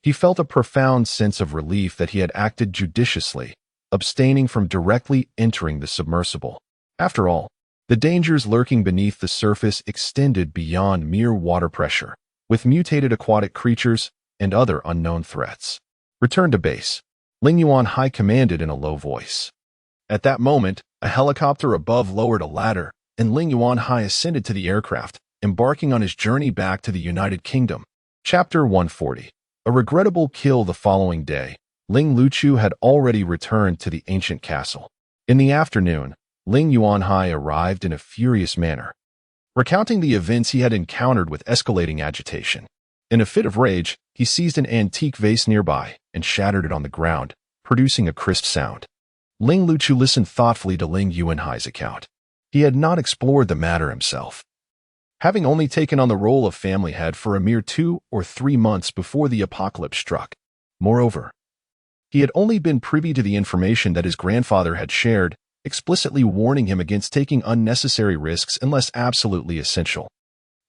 he felt a profound sense of relief that he had acted judiciously, abstaining from directly entering the submersible. After all, the dangers lurking beneath the surface extended beyond mere water pressure, with mutated aquatic creatures and other unknown threats. Return to base, Ling Yuanhai commanded in a low voice. At that moment, a helicopter above lowered a ladder, and Ling Yuanhai ascended to the aircraft, embarking on his journey back to the United Kingdom. Chapter 140. A regrettable kill. The following day, Ling Luchu had already returned to the ancient castle. In the afternoon, Ling Yuanhai arrived in a furious manner, recounting the events he had encountered with escalating agitation. In a fit of rage, he seized an antique vase nearby and shattered it on the ground, producing a crisp sound. Ling Luchu listened thoughtfully to Ling Yuanhai's account. He had not explored the matter himself, having only taken on the role of family head for a mere 2 or 3 months before the apocalypse struck. Moreover, he had only been privy to the information that his grandfather had shared, explicitly warning him against taking unnecessary risks unless absolutely essential.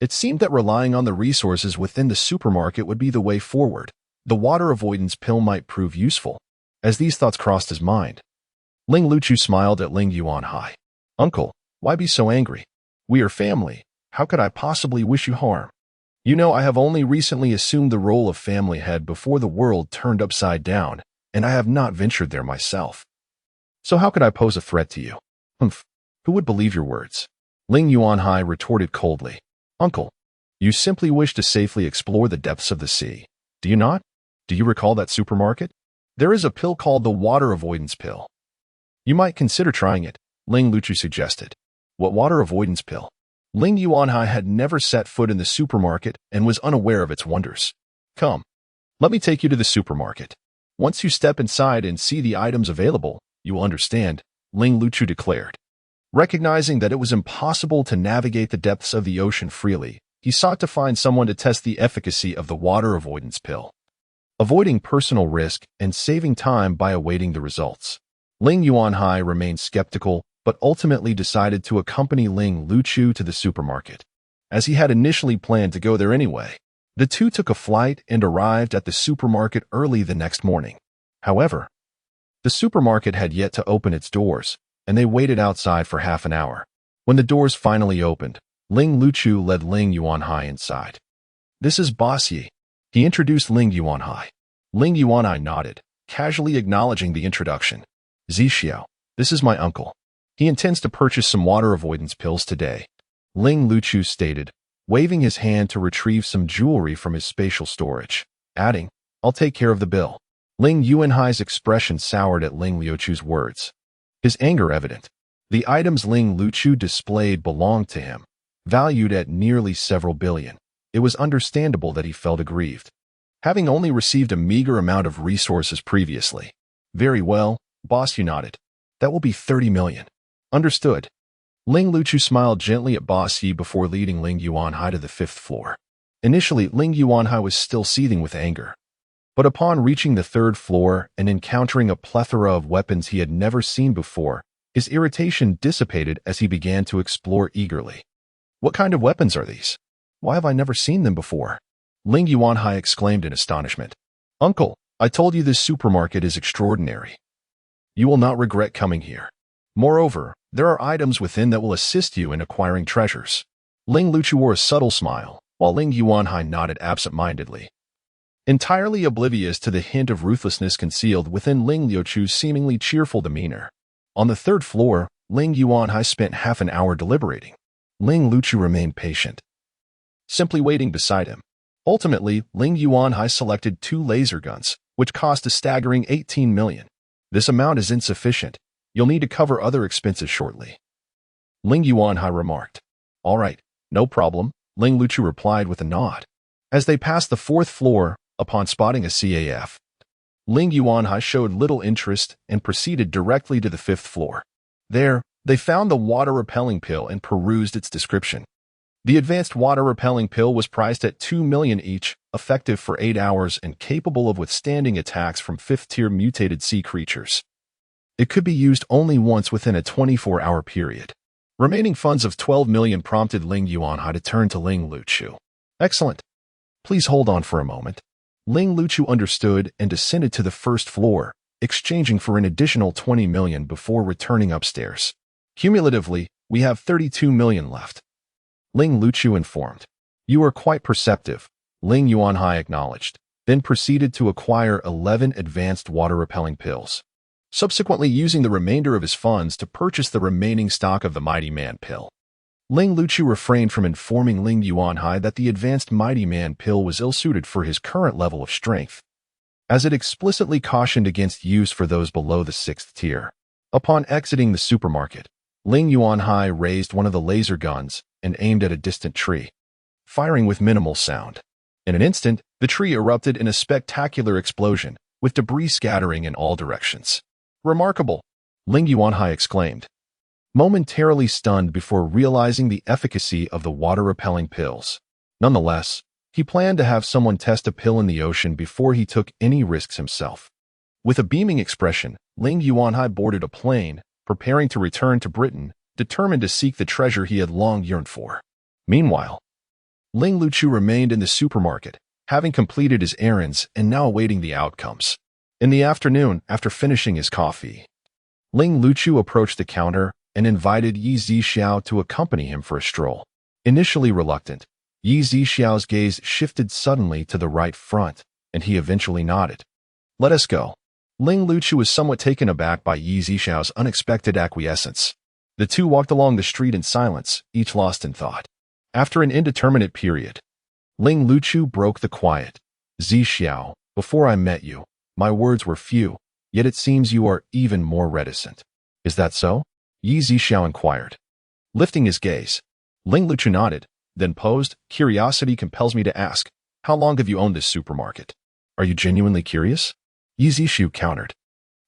It seemed that relying on the resources within the supermarket would be the way forward. The water avoidance pill might prove useful. As these thoughts crossed his mind, Ling Luchu smiled at Ling Yuanhai. Uncle, why be so angry? We are family. How could I possibly wish you harm? You know, I have only recently assumed the role of family head before the world turned upside down, and I have not ventured there myself. So how could I pose a threat to you? Humph. Who would believe your words? Ling Yuanhai retorted coldly. Uncle, you simply wish to safely explore the depths of the sea. Do you not? Do you recall that supermarket? There is a pill called the water avoidance pill. You might consider trying it, Ling Luchu suggested. What water avoidance pill? Ling Yuanhai had never set foot in the supermarket and was unaware of its wonders. Come, let me take you to the supermarket. Once you step inside and see the items available, you will understand, Ling Luchu declared. Recognizing that it was impossible to navigate the depths of the ocean freely, he sought to find someone to test the efficacy of the water avoidance pill, avoiding personal risk and saving time by awaiting the results. Ling Yuanhai remained skeptical, but ultimately decided to accompany Ling Luchu to the supermarket, as he had initially planned to go there anyway. The two took a flight and arrived at the supermarket early the next morning. However, the supermarket had yet to open its doors, and they waited outside for half an hour. When the doors finally opened, Ling Luchu led Ling Yuanhai inside. This is Boss Yi. He introduced Ling Yuanhai. Ling Yuanhai nodded, casually acknowledging the introduction. Zixiao, this is my uncle. He intends to purchase some water avoidance pills today, Ling Luchu stated, waving his hand to retrieve some jewelry from his spatial storage, adding, I'll take care of the bill. Ling Yuanhai's expression soured at Ling Luchu's words, his anger evident. The items Ling Luchu displayed belonged to him, valued at nearly several billion. It was understandable that he felt aggrieved, having only received a meager amount of resources previously. Very well, Boss, you nodded. That will be 30 million. Understood. Ling Luchu smiled gently at Boss Yi before leading Ling Yuanhai to the 5th floor. Initially, Ling Yuanhai was still seething with anger. But upon reaching the 3rd floor and encountering a plethora of weapons he had never seen before, his irritation dissipated as he began to explore eagerly. What kind of weapons are these? Why have I never seen them before? Ling Yuanhai exclaimed in astonishment. Uncle, I told you this supermarket is extraordinary. You will not regret coming here. Moreover, there are items within that will assist you in acquiring treasures. Ling Luchu wore a subtle smile, while Ling Yuanhai nodded absent-mindedly, entirely oblivious to the hint of ruthlessness concealed within Ling Luchu's seemingly cheerful demeanor. On the 3rd floor, Ling Yuanhai spent half an hour deliberating. Ling Luchu remained patient, simply waiting beside him. Ultimately, Ling Yuanhai selected 2 laser guns, which cost a staggering 18 million. This amount is insufficient. You'll need to cover other expenses shortly, Ling Yuanhai remarked. All right, no problem, Ling Luchu replied with a nod. As they passed the 4th floor, upon spotting a CAF, Ling Yuanhai showed little interest and proceeded directly to the 5th floor. There, they found the water-repelling pill and perused its description. The advanced water-repelling pill was priced at 2 million each, effective for 8 hours and capable of withstanding attacks from 5th-tier mutated sea creatures. It could be used only once within a 24-hour period. Remaining funds of 12 million prompted Ling Yuanhai to turn to Ling Luchu. Excellent. Please hold on for a moment. Ling Luchu understood and descended to the 1st floor, exchanging for an additional 20 million before returning upstairs. Cumulatively, we have 32 million left, Ling Luchu informed. You are quite perceptive, Ling Yuanhai acknowledged, then proceeded to acquire 11 advanced water-repelling pills, subsequently using the remainder of his funds to purchase the remaining stock of the Mighty Man pill. Ling Luchu refrained from informing Ling Yuanhai that the advanced Mighty Man pill was ill-suited for his current level of strength, as it explicitly cautioned against use for those below the 6th tier. Upon exiting the supermarket, Ling Yuanhai raised one of the laser guns and aimed at a distant tree, firing with minimal sound. In an instant, the tree erupted in a spectacular explosion, with debris scattering in all directions. Remarkable, Ling Yuanhai exclaimed, momentarily stunned before realizing the efficacy of the water-repelling pills. Nonetheless, he planned to have someone test a pill in the ocean before he took any risks himself. With a beaming expression, Ling Yuanhai boarded a plane, preparing to return to Britain, determined to seek the treasure he had long yearned for. Meanwhile, Ling Luchu remained in the supermarket, having completed his errands and now awaiting the outcomes. In the afternoon, after finishing his coffee, Ling Luchu approached the counter and invited Yi Zixiao to accompany him for a stroll. Initially reluctant, Yi Zixiao's gaze shifted suddenly to the right front, and he eventually nodded. "Let us go." Ling Luchu was somewhat taken aback by Yi Zixiao's unexpected acquiescence. The two walked along the street in silence, each lost in thought. After an indeterminate period, Ling Luchu broke the quiet. "Zixiao, before I met you, my words were few, yet it seems you are even more reticent. Is that so?" Yi Zixiao inquired. Lifting his gaze, Ling Luchu nodded, then posed, "Curiosity compels me to ask, how long have you owned this supermarket? Are you genuinely curious?" Yi Zixiao countered.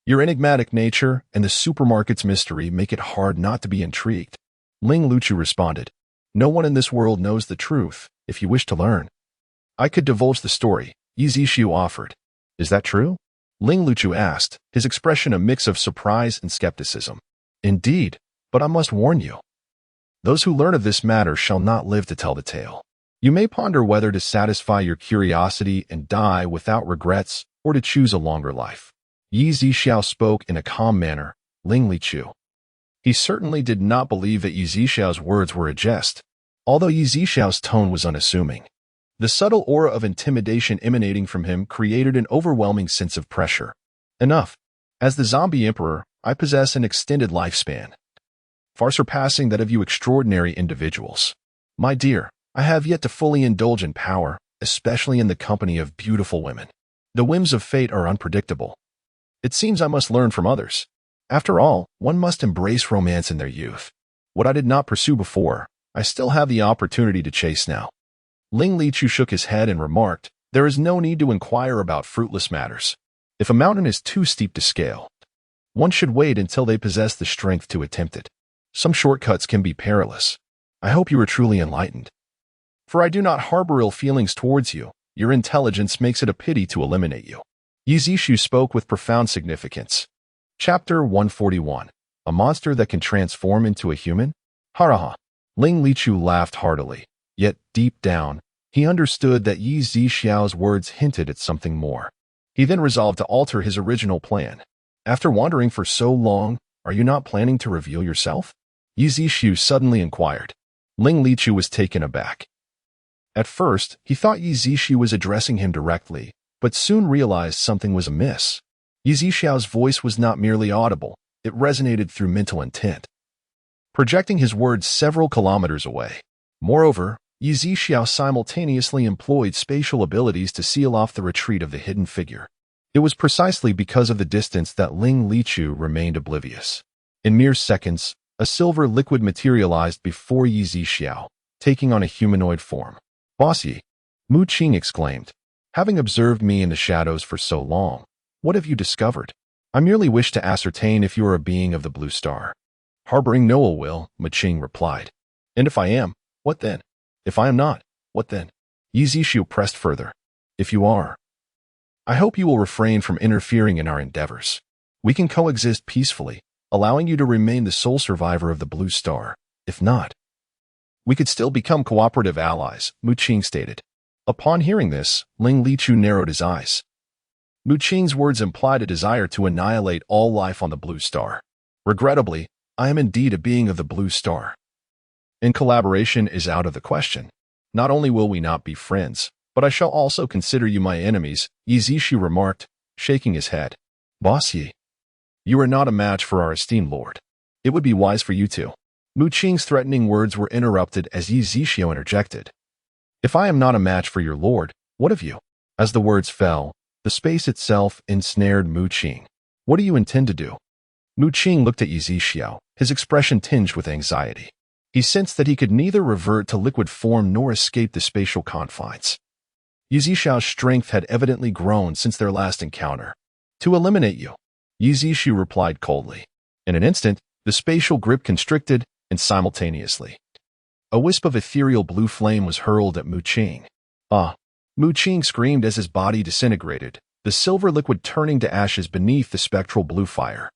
"Your enigmatic nature and the supermarket's mystery make it hard not to be intrigued." Ling Luchu responded, "No one in this world knows the truth. If you wish to learn, I could divulge the story," Yi Zixiao offered. "Is that true?" Ling Luchu asked, his expression a mix of surprise and skepticism. "Indeed, but I must warn you. Those who learn of this matter shall not live to tell the tale. You may ponder whether to satisfy your curiosity and die without regrets or to choose a longer life." Yi Zixiao spoke in a calm manner. Ling Luchu. He certainly did not believe that Yi Zixiao's words were a jest, although Yi Zixiao's tone was unassuming. The subtle aura of intimidation emanating from him created an overwhelming sense of pressure. "Enough. As the zombie emperor, I possess an extended lifespan, far surpassing that of you extraordinary individuals. My dear, I have yet to fully indulge in power, especially in the company of beautiful women. The whims of fate are unpredictable. It seems I must learn from others. After all, one must embrace romance in their youth. What I did not pursue before, I still have the opportunity to chase now." Ling Luchu shook his head and remarked, "There is no need to inquire about fruitless matters. If a mountain is too steep to scale, one should wait until they possess the strength to attempt it. Some shortcuts can be perilous. I hope you are truly enlightened. For I do not harbor ill feelings towards you. Your intelligence makes it a pity to eliminate you." Yi Zixiao spoke with profound significance. Chapter 141. A monster that can transform into a human? Haraha. Ling Luchu laughed heartily, yet deep down, he understood that Yi Zixiao's words hinted at something more. He then resolved to alter his original plan. "After wandering for so long, are you not planning to reveal yourself?" Yi Zixiao suddenly inquired. Ling Luchu was taken aback. At first, he thought Yi Zixiao was addressing him directly, but soon realized something was amiss. Yi Zixiao's voice was not merely audible, it resonated through mental intent, projecting his words several kilometers away. Moreover, Yi Zixiao simultaneously employed spatial abilities to seal off the retreat of the hidden figure. It was precisely because of the distance that Ling Luchu remained oblivious. In mere seconds, a silver liquid materialized before Yi Zixiao, taking on a humanoid form. "Bossy," Mu Qing exclaimed. "Having observed me in the shadows for so long, what have you discovered?" "I merely wish to ascertain if you are a being of the blue star." "Harboring no ill will," Mu Qing replied. "And if I am, what then? If I am not, what then?" Yi Zixiao pressed further. "If you are, I hope you will refrain from interfering in our endeavors. We can coexist peacefully, allowing you to remain the sole survivor of the blue star. If not, we could still become cooperative allies," Mu Qing stated. Upon hearing this, Ling Luchu narrowed his eyes. Mu Qing's words implied a desire to annihilate all life on the blue star. "Regrettably, I am indeed a being of the blue star, and collaboration is out of the question. Not only will we not be friends, but I shall also consider you my enemies," Yi Zixiao remarked, shaking his head. "Bossy, you are not a match for our esteemed lord. It would be wise for you to." Mu Qing's threatening words were interrupted as Yi Zixiao interjected. "If I am not a match for your lord, what of you?" As the words fell, the space itself ensnared Mu Qing. "What do you intend to do?" Mu Qing looked at Yi Zixiao, his expression tinged with anxiety. He sensed that he could neither revert to liquid form nor escape the spatial confines. Yi Zixiao's strength had evidently grown since their last encounter. "To eliminate you," Yi Zixiao replied coldly. In an instant, the spatial grip constricted, and simultaneously, a wisp of ethereal blue flame was hurled at Mu Qing. "Ah!" Mu Qing screamed as his body disintegrated, the silver liquid turning to ashes beneath the spectral blue fire.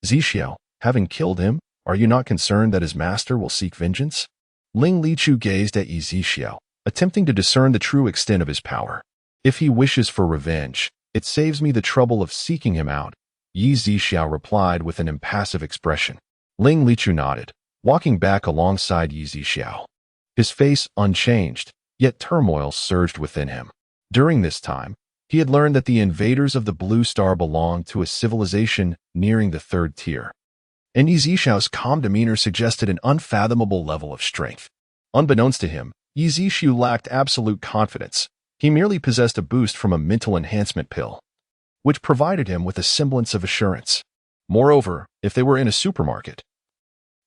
"Zixiao, having killed him, are you not concerned that his master will seek vengeance?" Ling Luchu gazed at Yi Zixiao, attempting to discern the true extent of his power. If he wishes for revenge, it saves me the trouble of seeking him out, Yi Zixiao replied with an impassive expression. Ling Lichu nodded, walking back alongside Yi Zixiao. His face unchanged, yet turmoil surged within him. During this time, he had learned that the invaders of the Blue Star belonged to a civilization nearing the third tier. And Yi Zixiao's calm demeanor suggested an unfathomable level of strength. Unbeknownst to him, Yi Zixiao lacked absolute confidence. He merely possessed a boost from a mental enhancement pill, which provided him with a semblance of assurance. Moreover, if they were in a supermarket,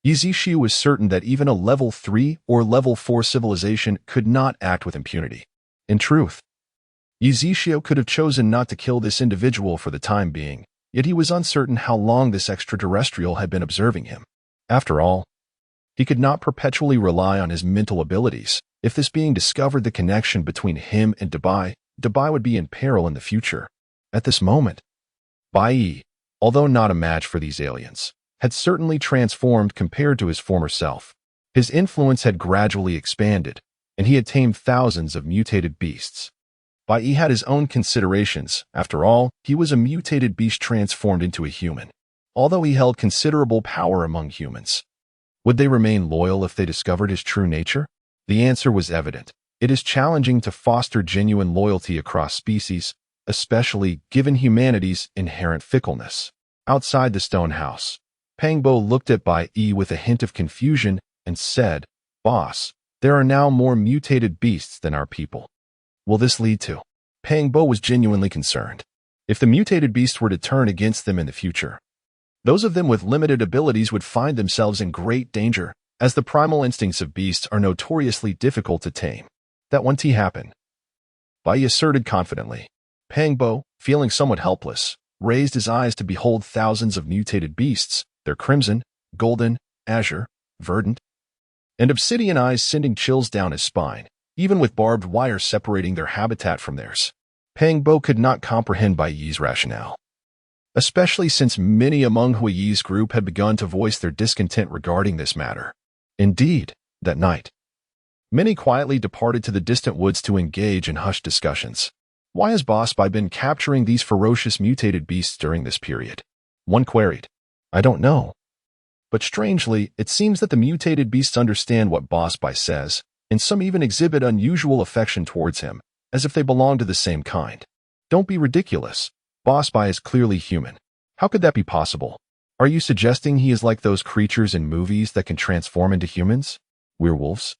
Yi Zixiao was certain that even a level 3 or level 4 civilization could not act with impunity. In truth, Yi Zixiao could have chosen not to kill this individual for the time being, yet he was uncertain how long this extraterrestrial had been observing him. After all, he could not perpetually rely on his mental abilities. If this being discovered the connection between him and Dabai would be in peril in the future. At this moment, Bai Yi, although not a match for these aliens, had certainly transformed compared to his former self. His influence had gradually expanded, and he had tamed thousands of mutated beasts. Bai Yi had his own considerations. After all, he was a mutated beast transformed into a human. Although he held considerable power among humans, would they remain loyal if they discovered his true nature? The answer was evident. It is challenging to foster genuine loyalty across species, especially given humanity's inherent fickleness. Outside the stone house, Pangbo looked at Bai Yi with a hint of confusion and said, "Boss, there are now more mutated beasts than our people. Will this lead to?" Pangbo was genuinely concerned. If the mutated beasts were to turn against them in the future, those of them with limited abilities would find themselves in great danger, as the primal instincts of beasts are notoriously difficult to tame. That won't happen, Bai Yi asserted confidently. Pangbo, feeling somewhat helpless, raised his eyes to behold thousands of mutated beasts, their crimson, golden, azure, verdant, and obsidian eyes sending chills down his spine, even with barbed wire separating their habitat from theirs. Pangbo could not comprehend Bai Yi's rationale, especially since many among Hui Yi's group had begun to voice their discontent regarding this matter. Indeed, that night, many quietly departed to the distant woods to engage in hushed discussions. Why has Boss Bai been capturing these ferocious mutated beasts during this period? One queried. I don't know. But strangely, it seems that the mutated beasts understand what Boss Bai says, and some even exhibit unusual affection towards him, as if they belong to the same kind. Don't be ridiculous. Boss Bai is clearly human. How could that be possible? Are you suggesting he is like those creatures in movies that can transform into humans? Werewolves?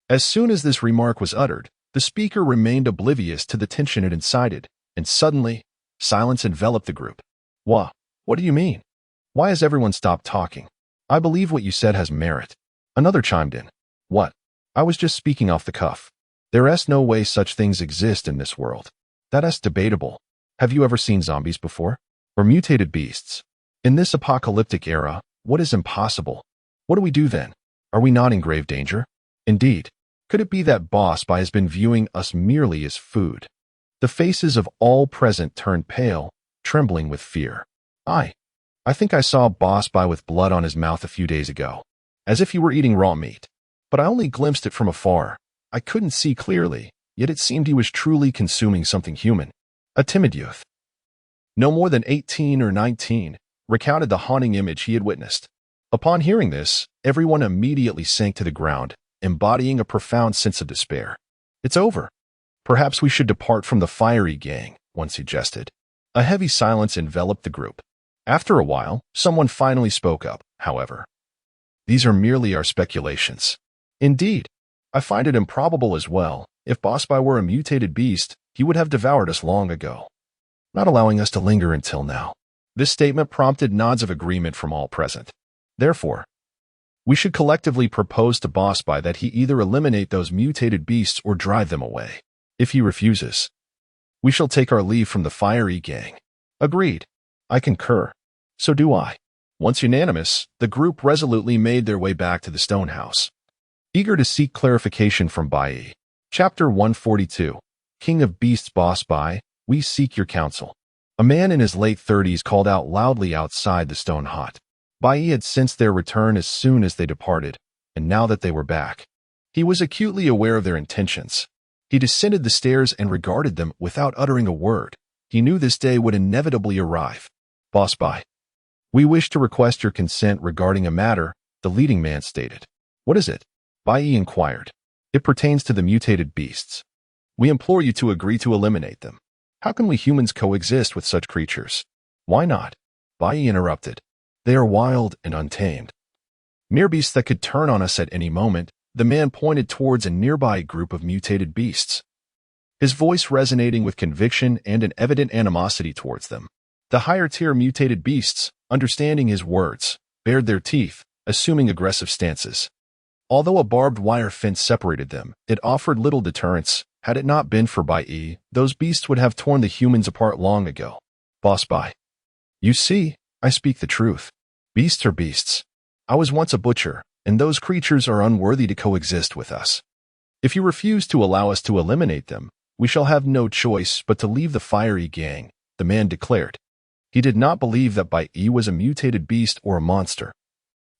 As soon as this remark was uttered, the speaker remained oblivious to the tension it incited, and suddenly, silence enveloped the group. What do you mean? Why has everyone stopped talking? I believe what you said has merit. Another chimed in. What? I was just speaking off the cuff. There's no way such things exist in this world. That's debatable. Have you ever seen zombies before? Or mutated beasts? In this apocalyptic era, what is impossible? What do we do then? Are we not in grave danger? Indeed, could it be that Boss Bai has been viewing us merely as food? The faces of all present turned pale, trembling with fear. I think I saw Boss Bai with blood on his mouth a few days ago, as if he were eating raw meat. But I only glimpsed it from afar. I couldn't see clearly, yet it seemed he was truly consuming something human. A timid youth, no more than 18 or 19, recounted the haunting image he had witnessed. Upon hearing this, everyone immediately sank to the ground, embodying a profound sense of despair. It's over. Perhaps we should depart from the fiery gang, one suggested. A heavy silence enveloped the group. After a while, someone finally spoke up, however. These are merely our speculations. Indeed, I find it improbable as well. If Boss Bai were a mutated beast, he would have devoured us long ago, not allowing us to linger until now. This statement prompted nods of agreement from all present. Therefore, we should collectively propose to Boss Bai that he either eliminate those mutated beasts or drive them away. If he refuses, we shall take our leave from the fiery gang. Agreed. I concur. So do I. Once unanimous, the group resolutely made their way back to the stone house, eager to seek clarification from Bai Yi. Chapter 142. King of Beasts Boss Bai, we seek your counsel. A man in his late 30s called out loudly outside the stone hut. Bai Yi had sensed their return as soon as they departed, and now that they were back, He was acutely aware of their intentions. He descended the stairs and regarded them without uttering a word. He knew this day would inevitably arrive. Boss Bai. We wish to request your consent regarding a matter, the leading man stated. What is it? Bai inquired. It pertains to the mutated beasts. We implore you to agree to eliminate them. How can we humans coexist with such creatures? Why not? Bai interrupted. They are wild and untamed. Mere beasts that could turn on us at any moment. The man pointed towards a nearby group of mutated beasts, his voice resonating with conviction and an evident animosity towards them. The higher-tier mutated beasts, understanding his words, bared their teeth, assuming aggressive stances. Although a barbed wire fence separated them, it offered little deterrence. Had it not been for Bai, those beasts would have torn the humans apart long ago. Boss Bai. You see, I speak the truth. Beasts are beasts. I was once a butcher, and those creatures are unworthy to coexist with us. If you refuse to allow us to eliminate them, we shall have no choice but to leave the fiery gang, the man declared. He did not believe that Bai was a mutated beast or a monster.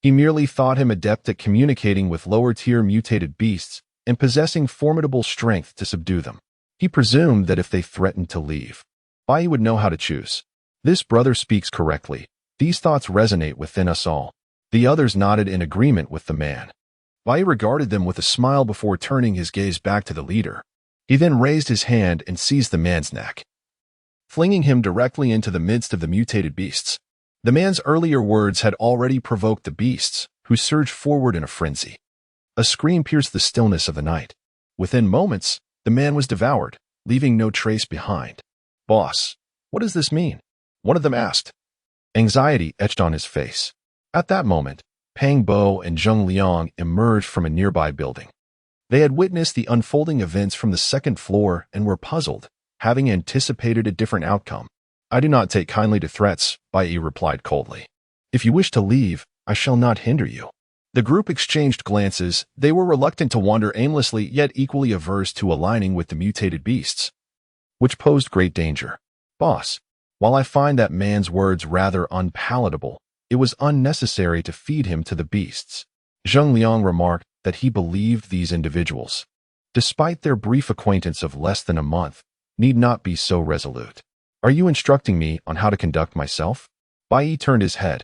He merely thought him adept at communicating with lower-tier mutated beasts and possessing formidable strength to subdue them. He presumed that if they threatened to leave, Bai would know how to choose. This brother speaks correctly. These thoughts resonate within us all. The others nodded in agreement with the man. Bai regarded them with a smile before turning his gaze back to the leader. He then raised his hand and seized the man's neck, flinging him directly into the midst of the mutated beasts. The man's earlier words had already provoked the beasts, who surged forward in a frenzy. A scream pierced the stillness of the night. Within moments, the man was devoured, leaving no trace behind. Boss, what does this mean? One of them asked. Anxiety etched on his face. At that moment, Pang Bo and Zheng Liang emerged from a nearby building. They had witnessed the unfolding events from the second floor and were puzzled, having anticipated a different outcome. I do not take kindly to threats, Bai replied coldly. If you wish to leave, I shall not hinder you. The group exchanged glances. They were reluctant to wander aimlessly, yet equally averse to aligning with the mutated beasts, which posed great danger. Boss, while I find that man's words rather unpalatable, it was unnecessary to feed him to the beasts. Zheng Liang remarked that he believed these individuals, despite their brief acquaintance of less than a month, need not be so resolute. Are you instructing me on how to conduct myself? Bai turned his head.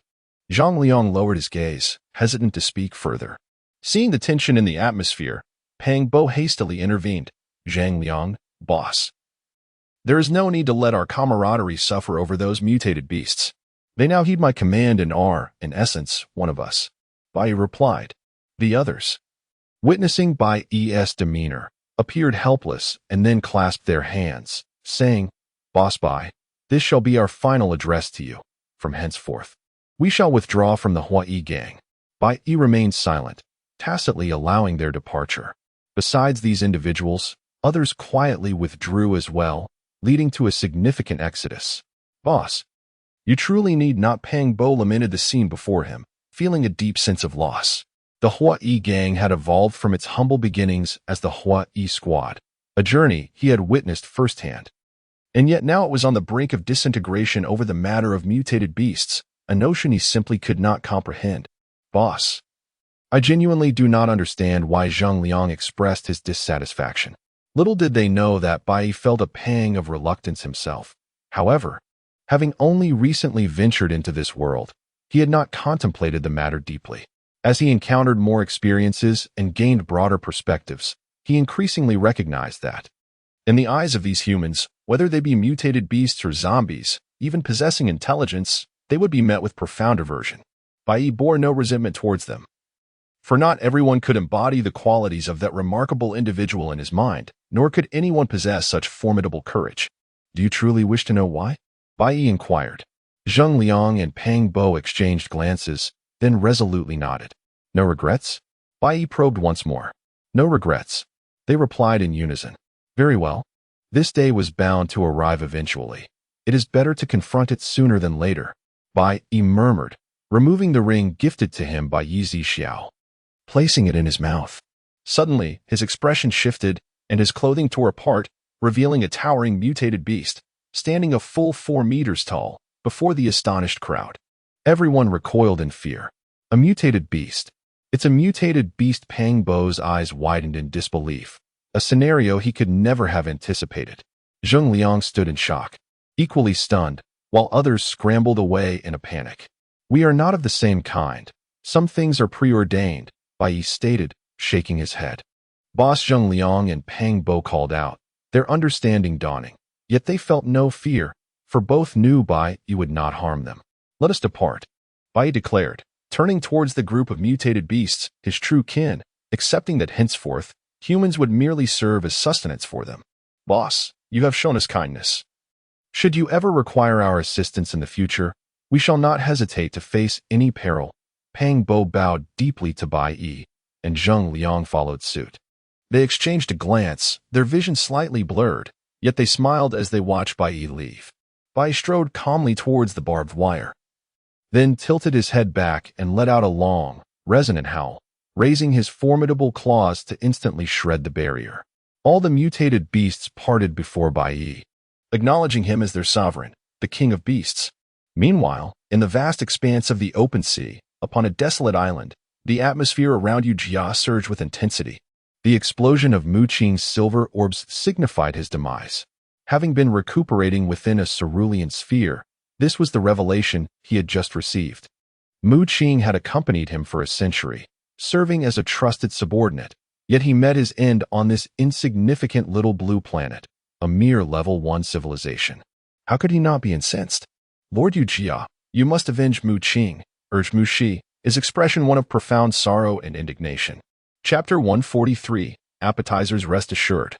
Zhang Liang lowered his gaze, hesitant to speak further. Seeing the tension in the atmosphere, Pang Bo hastily intervened. Zhang Liang, boss. There is no need to let our camaraderie suffer over those mutated beasts. They now heed my command and are, in essence, one of us. Bai replied. The others, witnessing Bai's demeanor, appeared helpless and then clasped their hands, saying, Boss Bai, this shall be our final address to you. From henceforth, we shall withdraw from the Hawaii gang. Bai remained silent, tacitly allowing their departure. Besides these individuals, others quietly withdrew as well, leading to a significant exodus. Boss, you truly need not. Pang Bo lamented the scene before him, feeling a deep sense of loss. The Hawaii gang had evolved from its humble beginnings as the Hawaii Squad, a journey he had witnessed firsthand. And yet now it was on the brink of disintegration over the matter of mutated beasts, a notion he simply could not comprehend. Boss, I genuinely do not understand why Zheng Liang expressed his dissatisfaction. Little did they know that Bai felt a pang of reluctance himself. However, having only recently ventured into this world, he had not contemplated the matter deeply. As he encountered more experiences and gained broader perspectives, he increasingly recognized that, in the eyes of these humans, whether they be mutated beasts or zombies, even possessing intelligence, they would be met with profound aversion. Bai bore no resentment towards them, for not everyone could embody the qualities of that remarkable individual in his mind, nor could anyone possess such formidable courage. Do you truly wish to know why? Bai inquired. Zheng Liang and Pang Bo exchanged glances, then resolutely nodded. No regrets? Bai probed once more. No regrets. They replied in unison. Very well. This day was bound to arrive eventually. It is better to confront it sooner than later. Bai murmured, removing the ring gifted to him by Yi Xiao, placing it in his mouth. Suddenly, his expression shifted, and his clothing tore apart, revealing a towering mutated beast, standing a full 4 meters tall, before the astonished crowd. Everyone recoiled in fear. A mutated beast. It's a mutated beast. Pang Bo's eyes widened in disbelief, a scenario he could never have anticipated. Zheng Liang stood in shock, equally stunned, while others scrambled away in a panic. We are not of the same kind. Some things are preordained, Bai Yi stated, shaking his head. Boss Zheng Liang and Pang Bo called out, their understanding dawning. Yet they felt no fear, for both knew Bai Yi would not harm them. Let us depart, Bai Yi declared, turning towards the group of mutated beasts, his true kin, accepting that henceforth, humans would merely serve as sustenance for them. Boss, you have shown us kindness. Should you ever require our assistance in the future, we shall not hesitate to face any peril. Pang Bo bowed deeply to Bai Yi, and Zheng Liang followed suit. They exchanged a glance, their vision slightly blurred, yet they smiled as they watched Bai Yi leave. Bai Yi strode calmly towards the barbed wire, then tilted his head back and let out a long, resonant howl, raising his formidable claws to instantly shred the barrier. All the mutated beasts parted before Bai Yi, acknowledging him as their sovereign, the king of beasts. Meanwhile, in the vast expanse of the open sea, upon a desolate island, the atmosphere around Yujia surged with intensity. The explosion of Mu Qing's silver orbs signified his demise. Having been recuperating within a cerulean sphere, this was the revelation he had just received. Mu Qing had accompanied him for a century, serving as a trusted subordinate, yet he met his end on this insignificant little blue planet, a mere level 1 civilization. How could he not be incensed? Lord Yujia, you must avenge Mu Qing, urged Mu Shi, his expression one of profound sorrow and indignation. Chapter 143, Appetizers. Rest assured,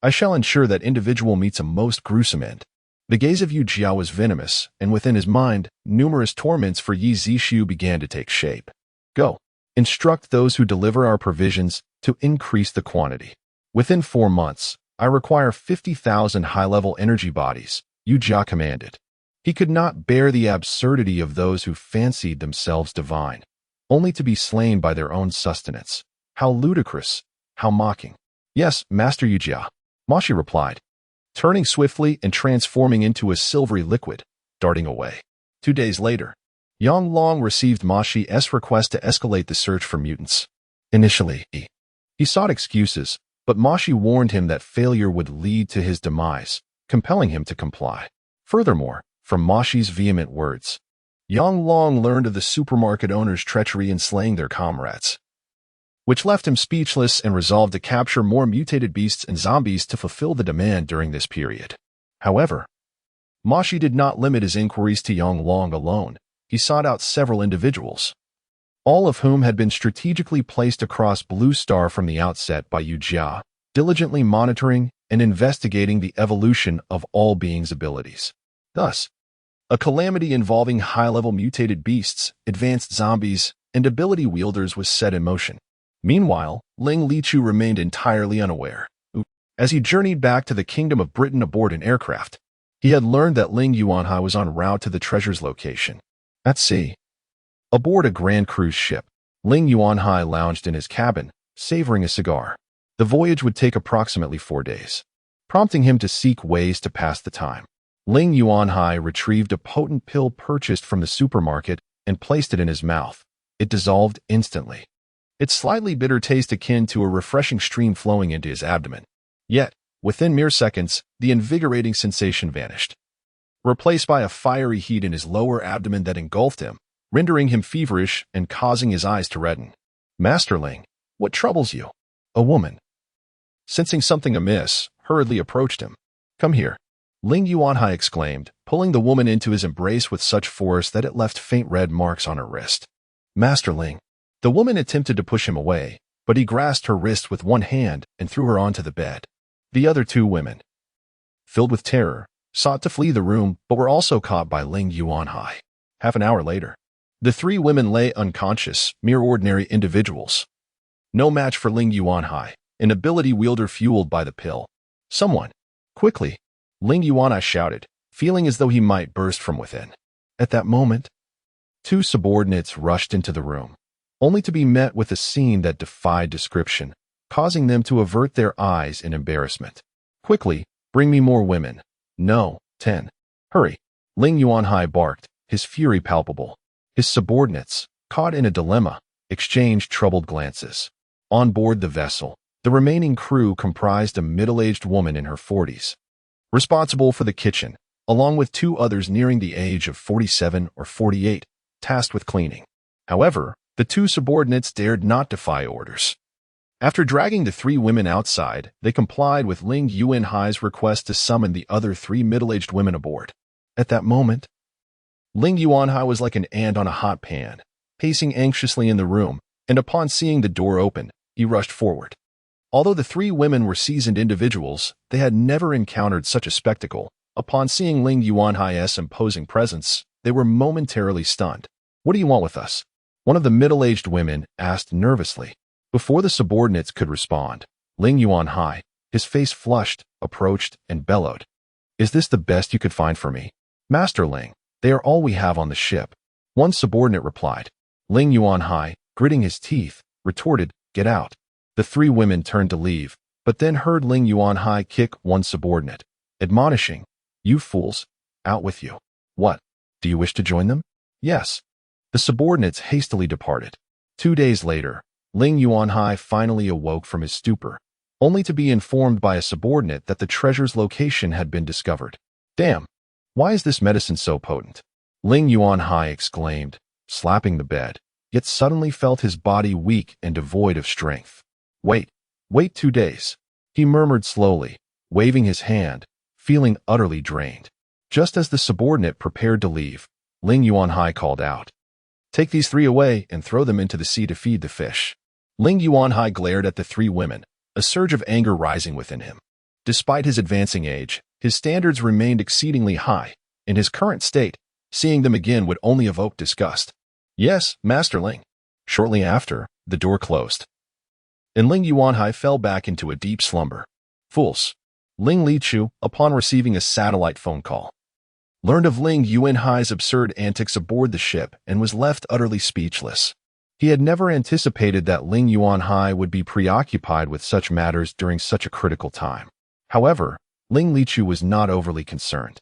I shall ensure that individual meets a most gruesome end. The gaze of Yu Jia was venomous, and within his mind, numerous torments for Yi Zishu began to take shape. Go. Instruct those who deliver our provisions to increase the quantity. Within 4 months, I require 50,000 high-level energy bodies, Yu Jia commanded. He could not bear the absurdity of those who fancied themselves divine, only to be slain by their own sustenance. How ludicrous, how mocking. Yes, Master Yu Jia, Ma Shi replied, turning swiftly and transforming into a silvery liquid, darting away. 2 days later, Yang Long received Ma Shi's request to escalate the search for mutants. Initially, he sought excuses, but Ma Shi warned him that failure would lead to his demise, compelling him to comply. Furthermore, from Ma Shi's vehement words, Yang Long learned of the supermarket owner's treachery in slaying their comrades, which left him speechless and resolved to capture more mutated beasts and zombies to fulfill the demand during this period. However, Ma Shi did not limit his inquiries to Yang Long alone. He sought out several individuals, all of whom had been strategically placed across Blue Star from the outset by Yu Jia, diligently monitoring and investigating the evolution of all beings' abilities. Thus, a calamity involving high-level mutated beasts, advanced zombies, and ability wielders was set in motion. Meanwhile, Ling Lichu remained entirely unaware. As he journeyed back to the Kingdom of Britain aboard an aircraft, he had learned that Ling Yuanhai was en route to the treasure's location. At sea, aboard a grand cruise ship, Ling Yuanhai lounged in his cabin, savoring a cigar. The voyage would take approximately 4 days, prompting him to seek ways to pass the time. Ling Yuanhai retrieved a potent pill purchased from the supermarket and placed it in his mouth. It dissolved instantly, its slightly bitter taste akin to a refreshing stream flowing into his abdomen. Yet, within mere seconds, the invigorating sensation vanished, replaced by a fiery heat in his lower abdomen that engulfed him, rendering him feverish and causing his eyes to redden. Master Ling, what troubles you? A woman, sensing something amiss, hurriedly approached him. Come here, Ling Yuanhai exclaimed, pulling the woman into his embrace with such force that it left faint red marks on her wrist. Master Ling. The woman attempted to push him away, but he grasped her wrist with one hand and threw her onto the bed. The other 2 women, filled with terror, sought to flee the room but were also caught by Ling Yuanhai. Half an hour later, the 3 women lay unconscious, mere ordinary individuals. No match for Ling Yuanhai, an ability wielder fueled by the pill. Someone, quickly, Ling Yuanhai shouted, feeling as though he might burst from within. At that moment, 2 subordinates rushed into the room, only to be met with a scene that defied description, causing them to avert their eyes in embarrassment. Quickly, bring me more women. No, 10. Hurry. Ling Yuanhai barked, his fury palpable. His subordinates, caught in a dilemma, exchanged troubled glances. On board the vessel, the remaining crew comprised a middle-aged woman in her 40s, responsible for the kitchen, along with two others nearing the age of 47 or 48, tasked with cleaning. However, the two subordinates dared not defy orders. After dragging the three women outside, they complied with Ling Yuanhai's request to summon the other three middle-aged women aboard. At that moment, Ling Yuanhai was like an ant on a hot pan, pacing anxiously in the room, and upon seeing the door open, he rushed forward. Although the three women were seasoned individuals, they had never encountered such a spectacle. Upon seeing Ling Yuanhai's imposing presence, they were momentarily stunned. "What do you want with us?" one of the middle-aged women asked nervously. Before the subordinates could respond, Ling Yuanhai, his face flushed, approached and bellowed. "Is this the best you could find for me?" "Master Ling, they are all we have on the ship," one subordinate replied. Ling Yuanhai, gritting his teeth, retorted, "Get out." The three women turned to leave, but then heard Ling Yuanhai kick one subordinate, admonishing, "You fools, out with you." "What? Do you wish to join them?" "Yes." The subordinates hastily departed. 2 days later, Ling Yuanhai finally awoke from his stupor, only to be informed by a subordinate that the treasure's location had been discovered. "Damn! Why is this medicine so potent?" Ling Yuanhai exclaimed, slapping the bed, yet suddenly felt his body weak and devoid of strength. Wait 2 days," he murmured slowly, waving his hand, feeling utterly drained. Just as the subordinate prepared to leave, Ling Yuanhai called out, "Take these three away and throw them into the sea to feed the fish." Ling Yuanhai glared at the three women, a surge of anger rising within him. Despite his advancing age, his standards remained exceedingly high. In his current state, seeing them again would only evoke disgust. "Yes, Master Ling." Shortly after, the door closed, and Ling Yuanhai fell back into a deep slumber. Fools! Ling Lichu, upon receiving a satellite phone call, learned of Ling Yuanhai's absurd antics aboard the ship and was left utterly speechless. He had never anticipated that Ling Yuanhai would be preoccupied with such matters during such a critical time. However, Ling Lichu was not overly concerned.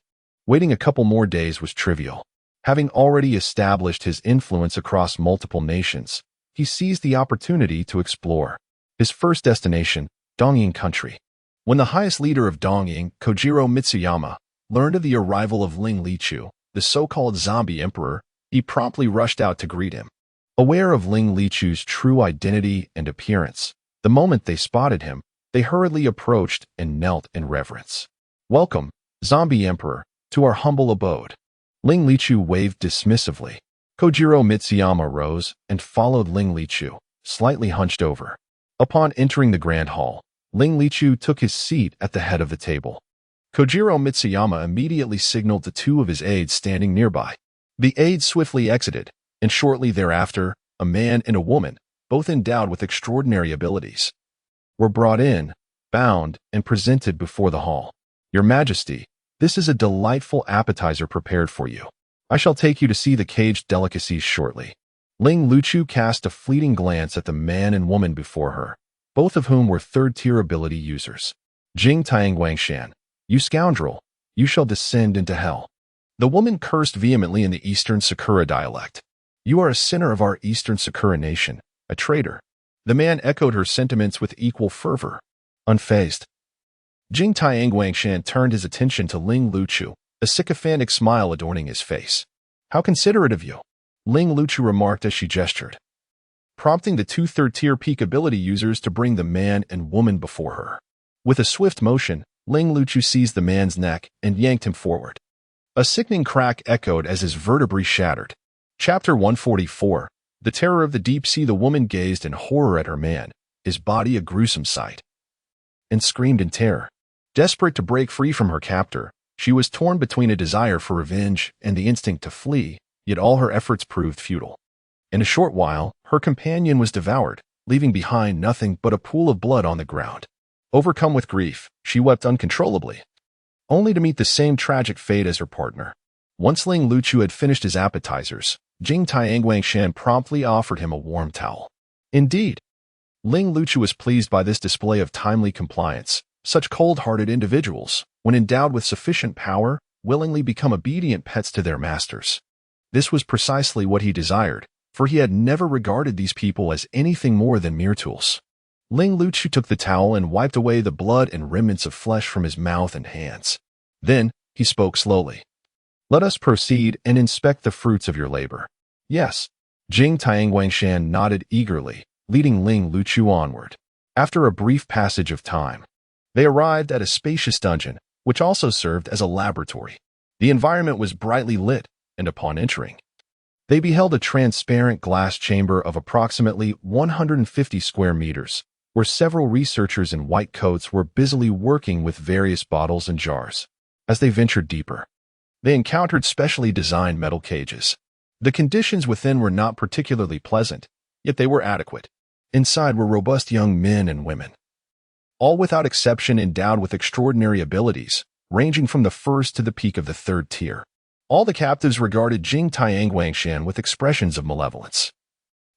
Waiting a couple more days was trivial. Having already established his influence across multiple nations, he seized the opportunity to explore his first destination, Dongying Country. When the highest leader of Dongying, Kojiro Mitsuyama, learned of the arrival of Ling Lichu, the so-called zombie emperor, he promptly rushed out to greet him. Aware of Ling Lichu's true identity and appearance, the moment they spotted him, they hurriedly approached and knelt in reverence. "Welcome, Zombie Emperor, to our humble abode." Ling Lichu waved dismissively. Kojiro Mitsuyama rose and followed Ling Lichu, slightly hunched over. Upon entering the grand hall, Ling Lichu took his seat at the head of the table. Kojiro Mitsuyama immediately signaled to two of his aides standing nearby. The aides swiftly exited, and shortly thereafter, a man and a woman, both endowed with extraordinary abilities, were brought in, bound, and presented before the hall. "Your Majesty, this is a delightful appetizer prepared for you. I shall take you to see the caged delicacies shortly." Ling Lichu cast a fleeting glance at the man and woman before her, both of whom were third-tier ability users. "Jing Tianguangshan, you scoundrel, you shall descend into hell." The woman cursed vehemently in the Eastern Sakura dialect. "You are a sinner of our Eastern Sakura nation, a traitor." The man echoed her sentiments with equal fervor. Unfazed, Jing Tianguangshan turned his attention to Ling Lichu, a sycophantic smile adorning his face. "How considerate of you," Ling Lichu remarked as she gestured, prompting the two third-tier peak ability users to bring the man and woman before her. With a swift motion, Ling Lichu seized the man's neck and yanked him forward. A sickening crack echoed as his vertebrae shattered. Chapter 144. The Terror of the Deep Sea. The woman gazed in horror at her man, his body a gruesome sight, and screamed in terror. Desperate to break free from her captor, she was torn between a desire for revenge and the instinct to flee, yet all her efforts proved futile. In a short while, her companion was devoured, leaving behind nothing but a pool of blood on the ground. Overcome with grief, she wept uncontrollably, only to meet the same tragic fate as her partner. Once Ling Lichu had finished his appetizers, Jing Tianguangshan promptly offered him a warm towel. Indeed, Ling Lichu was pleased by this display of timely compliance. Such cold-hearted individuals, when endowed with sufficient power, willingly become obedient pets to their masters. This was precisely what he desired, for he had never regarded these people as anything more than mere tools. Ling Luchu took the towel and wiped away the blood and remnants of flesh from his mouth and hands. Then, he spoke slowly. "Let us proceed and inspect the fruits of your labor." "Yes." Jing Tianguangshan nodded eagerly, leading Ling Luchu onward. After a brief passage of time, they arrived at a spacious dungeon, which also served as a laboratory. The environment was brightly lit, and upon entering, they beheld a transparent glass chamber of approximately 150 square meters, where several researchers in white coats were busily working with various bottles and jars. As they ventured deeper, they encountered specially designed metal cages. The conditions within were not particularly pleasant, yet they were adequate. Inside were robust young men and women, all without exception endowed with extraordinary abilities, ranging from the first to the peak of the third tier. All the captives regarded Jing Tianguangshan with expressions of malevolence,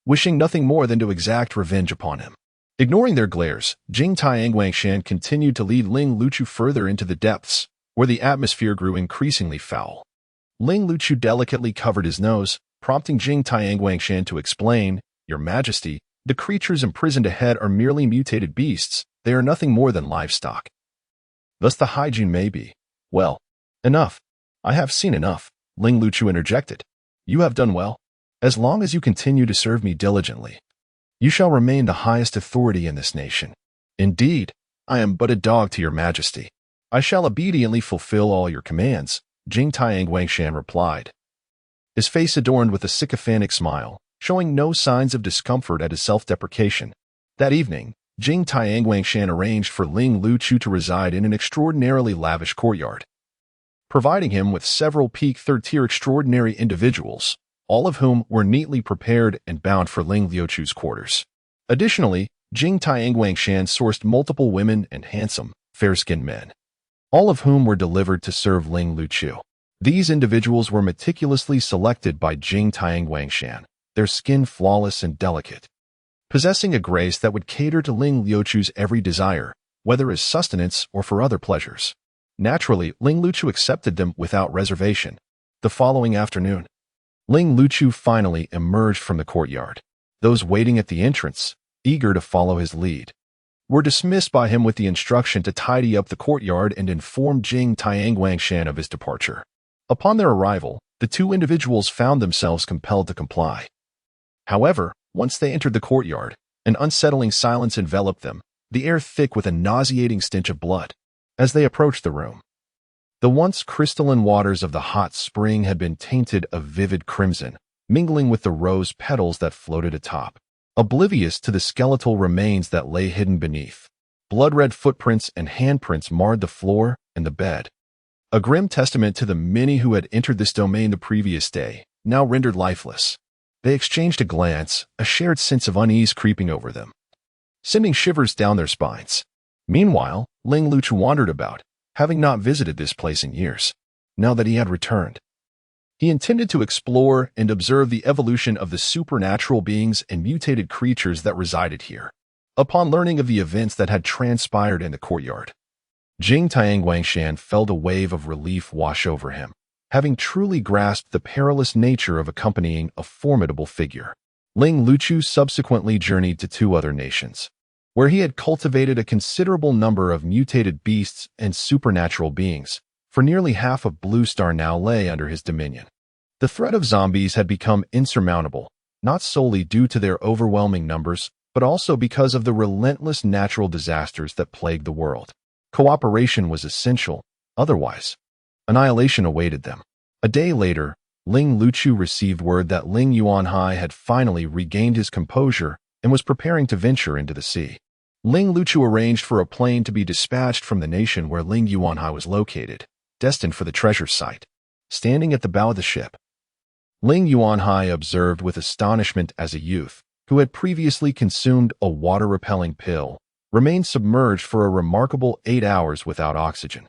wishing nothing more than to exact revenge upon him. Ignoring their glares, Jing Tianguangshan continued to lead Ling Luchu further into the depths, where the atmosphere grew increasingly foul. Ling Luchu delicately covered his nose, prompting Jing Tianguangshan to explain, "Your Majesty, the creatures imprisoned ahead are merely mutated beasts. They are nothing more than livestock. Thus the hygiene may be." "Well, enough. I have seen enough," Ling Luchu interjected. "You have done well. As long as you continue to serve me diligently, you shall remain the highest authority in this nation. Indeed, I am but a dog to your Majesty. I shall obediently fulfill all your commands," Jing Tianguangshan replied, his face adorned with a sycophantic smile, showing no signs of discomfort at his self-deprecation. That evening, Jing Tianguangshan arranged for Ling Luchu to reside in an extraordinarily lavish courtyard, providing him with several peak third-tier extraordinary individuals, all of whom were neatly prepared and bound for Ling Luchu's quarters. Additionally, Jing Tianguangshan sourced multiple women and handsome, fair-skinned men, all of whom were delivered to serve Ling Luchu. These individuals were meticulously selected by Jing Tianguangshan, their skin flawless and delicate, possessing a grace that would cater to Ling Luchu's every desire, whether as sustenance or for other pleasures. Naturally, Ling Luchu accepted them without reservation. The following afternoon, Ling Luchu finally emerged from the courtyard. Those waiting at the entrance, eager to follow his lead, were dismissed by him with the instruction to tidy up the courtyard and inform Jing Tianguangshan of his departure. Upon their arrival, the two individuals found themselves compelled to comply. However, once they entered the courtyard, an unsettling silence enveloped them, the air thick with a nauseating stench of blood. As they approached the room, the once crystalline waters of the hot spring had been tainted a vivid crimson, mingling with the rose petals that floated atop, oblivious to the skeletal remains that lay hidden beneath. Blood-red footprints and handprints marred the floor and the bed, a grim testament to the many who had entered this domain the previous day, now rendered lifeless. They exchanged a glance, a shared sense of unease creeping over them, sending shivers down their spines. Meanwhile, Ling Luchu wandered about, having not visited this place in years. Now that he had returned, he intended to explore and observe the evolution of the supernatural beings and mutated creatures that resided here. Upon learning of the events that had transpired in the courtyard, Jing Tianguangshan felt a wave of relief wash over him, having truly grasped the perilous nature of accompanying a formidable figure. Ling Luchu subsequently journeyed to two other nations, where he had cultivated a considerable number of mutated beasts and supernatural beings, for nearly half of Blue Star now lay under his dominion. The threat of zombies had become insurmountable, not solely due to their overwhelming numbers, but also because of the relentless natural disasters that plagued the world. Cooperation was essential, otherwise, annihilation awaited them. A day later, Ling Luchu received word that Ling Yuanhai had finally regained his composure and was preparing to venture into the sea. Ling Luchu arranged for a plane to be dispatched from the nation where Ling Yuanhai was located, destined for the treasure site. Standing at the bow of the ship, Ling Yuanhai observed with astonishment as a youth, who had previously consumed a water-repelling pill, remained submerged for a remarkable 8 hours without oxygen,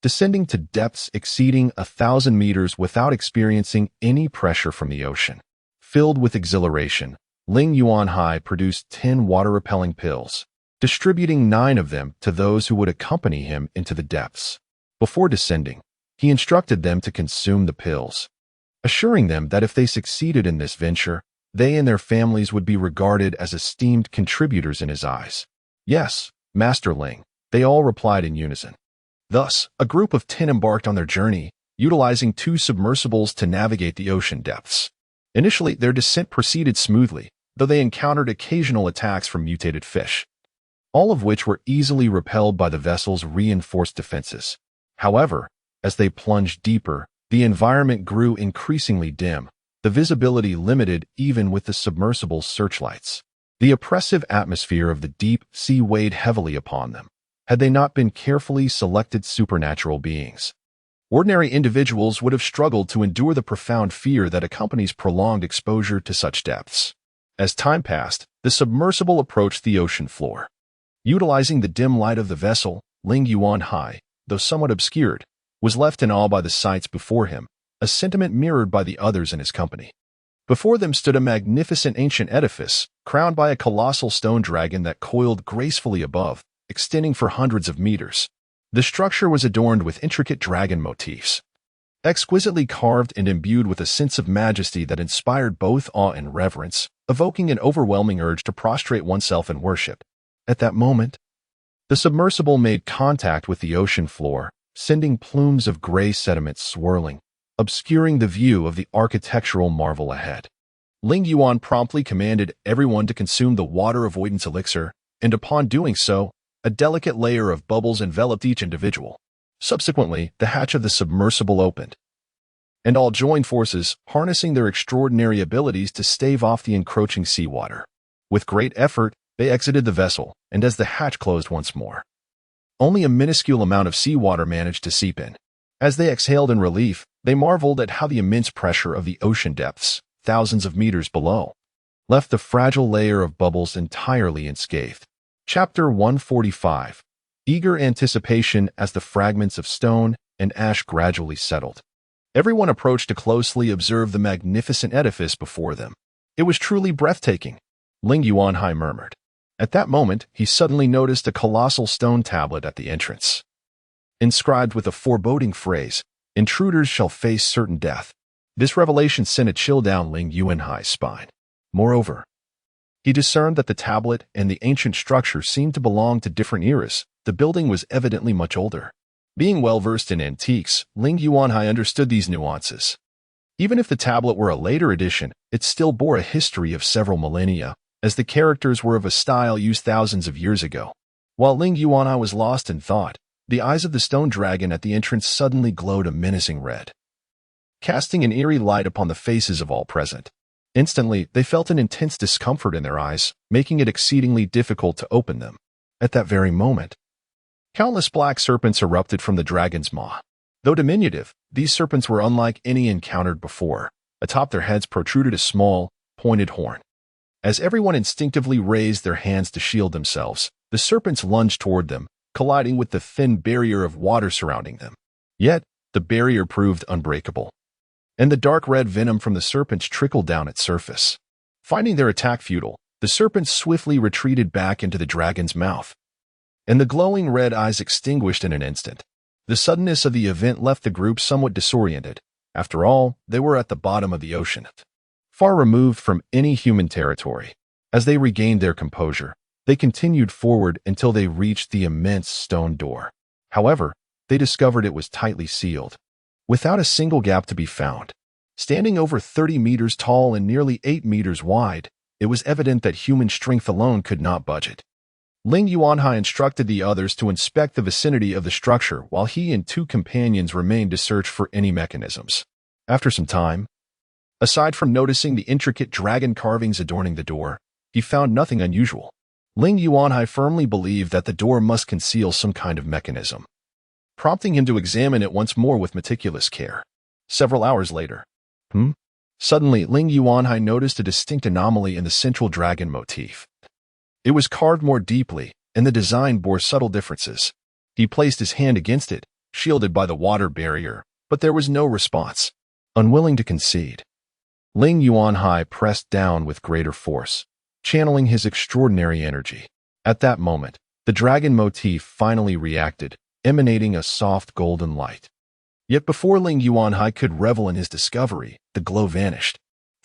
descending to depths exceeding 1,000 meters without experiencing any pressure from the ocean. Filled with exhilaration, Ling Yuanhai produced 10 water-repelling pills, distributing 9 of them to those who would accompany him into the depths. Before descending, he instructed them to consume the pills, assuring them that if they succeeded in this venture, they and their families would be regarded as esteemed contributors in his eyes. "Yes, Master Ling," they all replied in unison. Thus, a group of 10 embarked on their journey, utilizing 2 submersibles to navigate the ocean depths. Initially, their descent proceeded smoothly, though they encountered occasional attacks from mutated fish, all of which were easily repelled by the vessel's reinforced defenses. However, as they plunged deeper, the environment grew increasingly dim, the visibility limited even with the submersible's searchlights. The oppressive atmosphere of the deep sea weighed heavily upon them, had they not been carefully selected supernatural beings. Ordinary individuals would have struggled to endure the profound fear that accompanies prolonged exposure to such depths. As time passed, the submersible approached the ocean floor. Utilizing the dim light of the vessel, Ling Yuanhai, though somewhat obscured, was left in awe by the sights before him, a sentiment mirrored by the others in his company. Before them stood a magnificent ancient edifice, crowned by a colossal stone dragon that coiled gracefully above, extending for hundreds of meters. The structure was adorned with intricate dragon motifs, exquisitely carved and imbued with a sense of majesty that inspired both awe and reverence, evoking an overwhelming urge to prostrate oneself in worship. At that moment, the submersible made contact with the ocean floor, sending plumes of gray sediment swirling, obscuring the view of the architectural marvel ahead. Ling Yuan promptly commanded everyone to consume the water avoidance elixir, and upon doing so, a delicate layer of bubbles enveloped each individual. Subsequently, the hatch of the submersible opened, and all joined forces, harnessing their extraordinary abilities to stave off the encroaching seawater. With great effort, they exited the vessel, and as the hatch closed once more, only a minuscule amount of seawater managed to seep in. As they exhaled in relief, they marveled at how the immense pressure of the ocean depths, thousands of meters below, left the fragile layer of bubbles entirely unscathed. Chapter 145. Eager anticipation as the fragments of stone and ash gradually settled. Everyone approached to closely observe the magnificent edifice before them. It was truly breathtaking, Ling Yuanhai murmured. At that moment, he suddenly noticed a colossal stone tablet at the entrance, inscribed with a foreboding phrase, "Intruders shall face certain death." This revelation sent a chill down Ling Yuanhai's spine. Moreover, he discerned that the tablet and the ancient structure seemed to belong to different eras. The building was evidently much older. Being well-versed in antiques, Ling Yuanhai understood these nuances. Even if the tablet were a later edition, it still bore a history of several millennia, as the characters were of a style used thousands of years ago. While Ling Yuanhai was lost in thought, the eyes of the stone dragon at the entrance suddenly glowed a menacing red, casting an eerie light upon the faces of all present. Instantly, they felt an intense discomfort in their eyes, making it exceedingly difficult to open them. At that very moment, countless black serpents erupted from the dragon's maw. Though diminutive, these serpents were unlike any encountered before. Atop their heads protruded a small, pointed horn. As everyone instinctively raised their hands to shield themselves, the serpents lunged toward them, colliding with the thin barrier of water surrounding them. Yet, the barrier proved unbreakable, and the dark red venom from the serpents trickled down its surface. Finding their attack futile, the serpents swiftly retreated back into the dragon's mouth, and the glowing red eyes extinguished in an instant. The suddenness of the event left the group somewhat disoriented. After all, they were at the bottom of the ocean, far removed from any human territory. As they regained their composure, they continued forward until they reached the immense stone door. However, they discovered it was tightly sealed, without a single gap to be found. Standing over 30 meters tall and nearly 8 meters wide, it was evident that human strength alone could not budge it. Ling Yuanhai instructed the others to inspect the vicinity of the structure while he and 2 companions remained to search for any mechanisms. After some time, aside from noticing the intricate dragon carvings adorning the door, he found nothing unusual. Ling Yuanhai firmly believed that the door must conceal some kind of mechanism, prompting him to examine it once more with meticulous care. Several hours later, Suddenly, Ling Yuanhai noticed a distinct anomaly in the central dragon motif. It was carved more deeply, and the design bore subtle differences. He placed his hand against it, shielded by the water barrier, but there was no response. Unwilling to concede, Ling Yuanhai pressed down with greater force, channeling his extraordinary energy. At that moment, the dragon motif finally reacted, emanating a soft golden light. Yet before Ling Yuanhai could revel in his discovery, the glow vanished.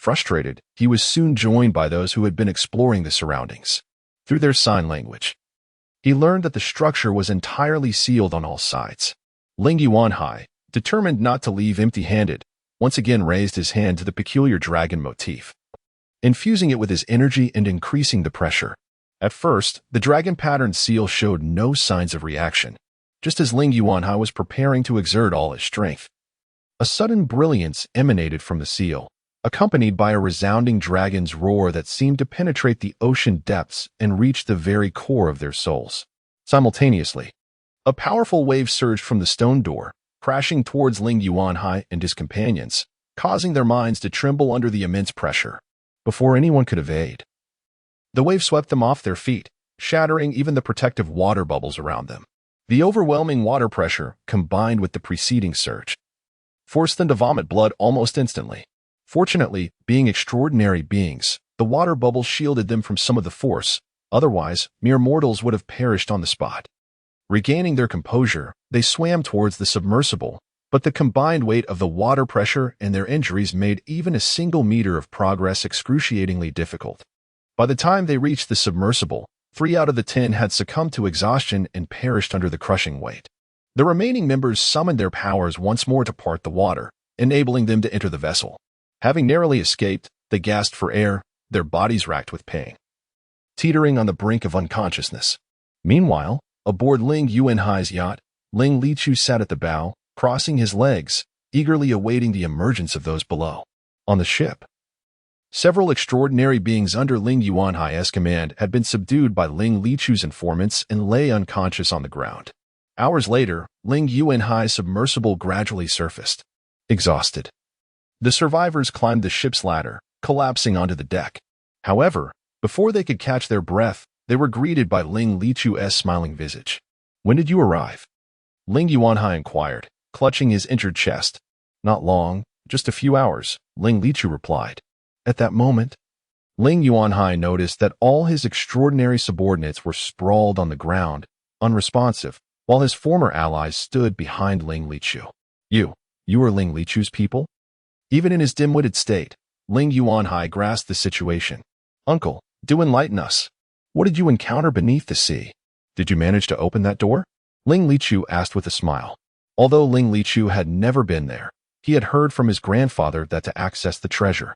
Frustrated, he was soon joined by those who had been exploring the surroundings. Through their sign language, he learned that the structure was entirely sealed on all sides. Ling Yuanhai, determined not to leave empty-handed, once again raised his hand to the peculiar dragon motif, infusing it with his energy and increasing the pressure. At first, the dragon-patterned seal showed no signs of reaction, just as Ling Yuanhai was preparing to exert all his strength. A sudden brilliance emanated from the seal, accompanied by a resounding dragon's roar that seemed to penetrate the ocean depths and reach the very core of their souls. Simultaneously, a powerful wave surged from the stone door, crashing towards Ling Yuanhai and his companions, causing their minds to tremble under the immense pressure. Before anyone could evade, the wave swept them off their feet, shattering even the protective water bubbles around them. The overwhelming water pressure, combined with the preceding surge, forced them to vomit blood almost instantly. Fortunately, being extraordinary beings, the water bubbles shielded them from some of the force. Otherwise, mere mortals would have perished on the spot. Regaining their composure, they swam towards the submersible, but the combined weight of the water pressure and their injuries made even a single meter of progress excruciatingly difficult. By the time they reached the submersible, 3 out of the 10 had succumbed to exhaustion and perished under the crushing weight. The remaining members summoned their powers once more to part the water, enabling them to enter the vessel. Having narrowly escaped, they gasped for air, their bodies racked with pain, teetering on the brink of unconsciousness. Meanwhile, aboard Ling Yuanhai's yacht, Ling Lichu sat at the bow, crossing his legs, eagerly awaiting the emergence of those below. On the ship, several extraordinary beings under Ling Yuanhai's command had been subdued by Ling Lichu's informants and lay unconscious on the ground. Hours later, Ling Yuanhai's submersible gradually surfaced. Exhausted, the survivors climbed the ship's ladder, collapsing onto the deck. However, before they could catch their breath, they were greeted by Ling Lichu's smiling visage. "When did you arrive?" Ling Yuanhai inquired, clutching his injured chest. "Not long, just a few hours," Ling Lichu replied. At that moment, Ling Yuanhai noticed that all his extraordinary subordinates were sprawled on the ground, unresponsive, while his former allies stood behind Ling Lichu. You are Ling Lichu's people?" Even in his dim-witted state, Ling Yuanhai grasped the situation. "Uncle, do enlighten us. What did you encounter beneath the sea? Did you manage to open that door?" Ling Lichu asked with a smile. Although Ling Lichu had never been there, he had heard from his grandfather that to access the treasure,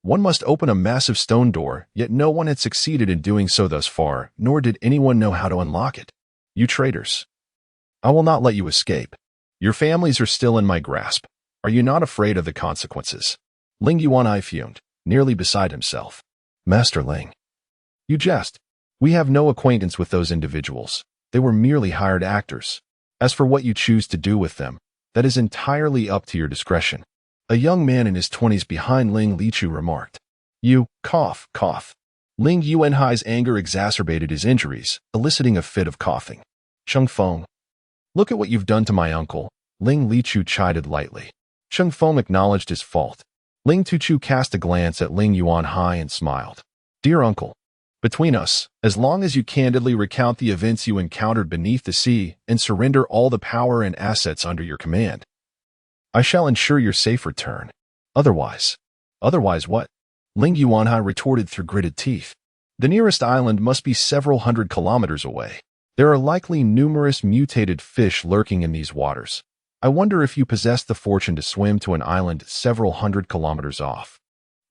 one must open a massive stone door, yet no one had succeeded in doing so thus far, nor did anyone know how to unlock it. "You traitors. I will not let you escape. Your families are still in my grasp. Are you not afraid of the consequences?" Ling Yuanhai fumed, nearly beside himself. "Master Ling, you jest. We have no acquaintance with those individuals. They were merely hired actors. As for what you choose to do with them, that is entirely up to your discretion." A young man in his 20s behind Ling Lichu remarked. "You, cough." Ling Yuanhai's anger exacerbated his injuries, eliciting a fit of coughing. "Cheng Feng, look at what you've done to my uncle," Ling Lichu chided lightly. Cheng Feng acknowledged his fault. Ling Tuchu cast a glance at Ling Yuanhai and smiled. "Dear uncle, between us, as long as you candidly recount the events you encountered beneath the sea and surrender all the power and assets under your command, I shall ensure your safe return. Otherwise what?" Ling Yuanhai retorted through gritted teeth. "The nearest island must be several hundred kilometers away. There are likely numerous mutated fish lurking in these waters. I wonder if you possess the fortune to swim to an island several hundred kilometers off."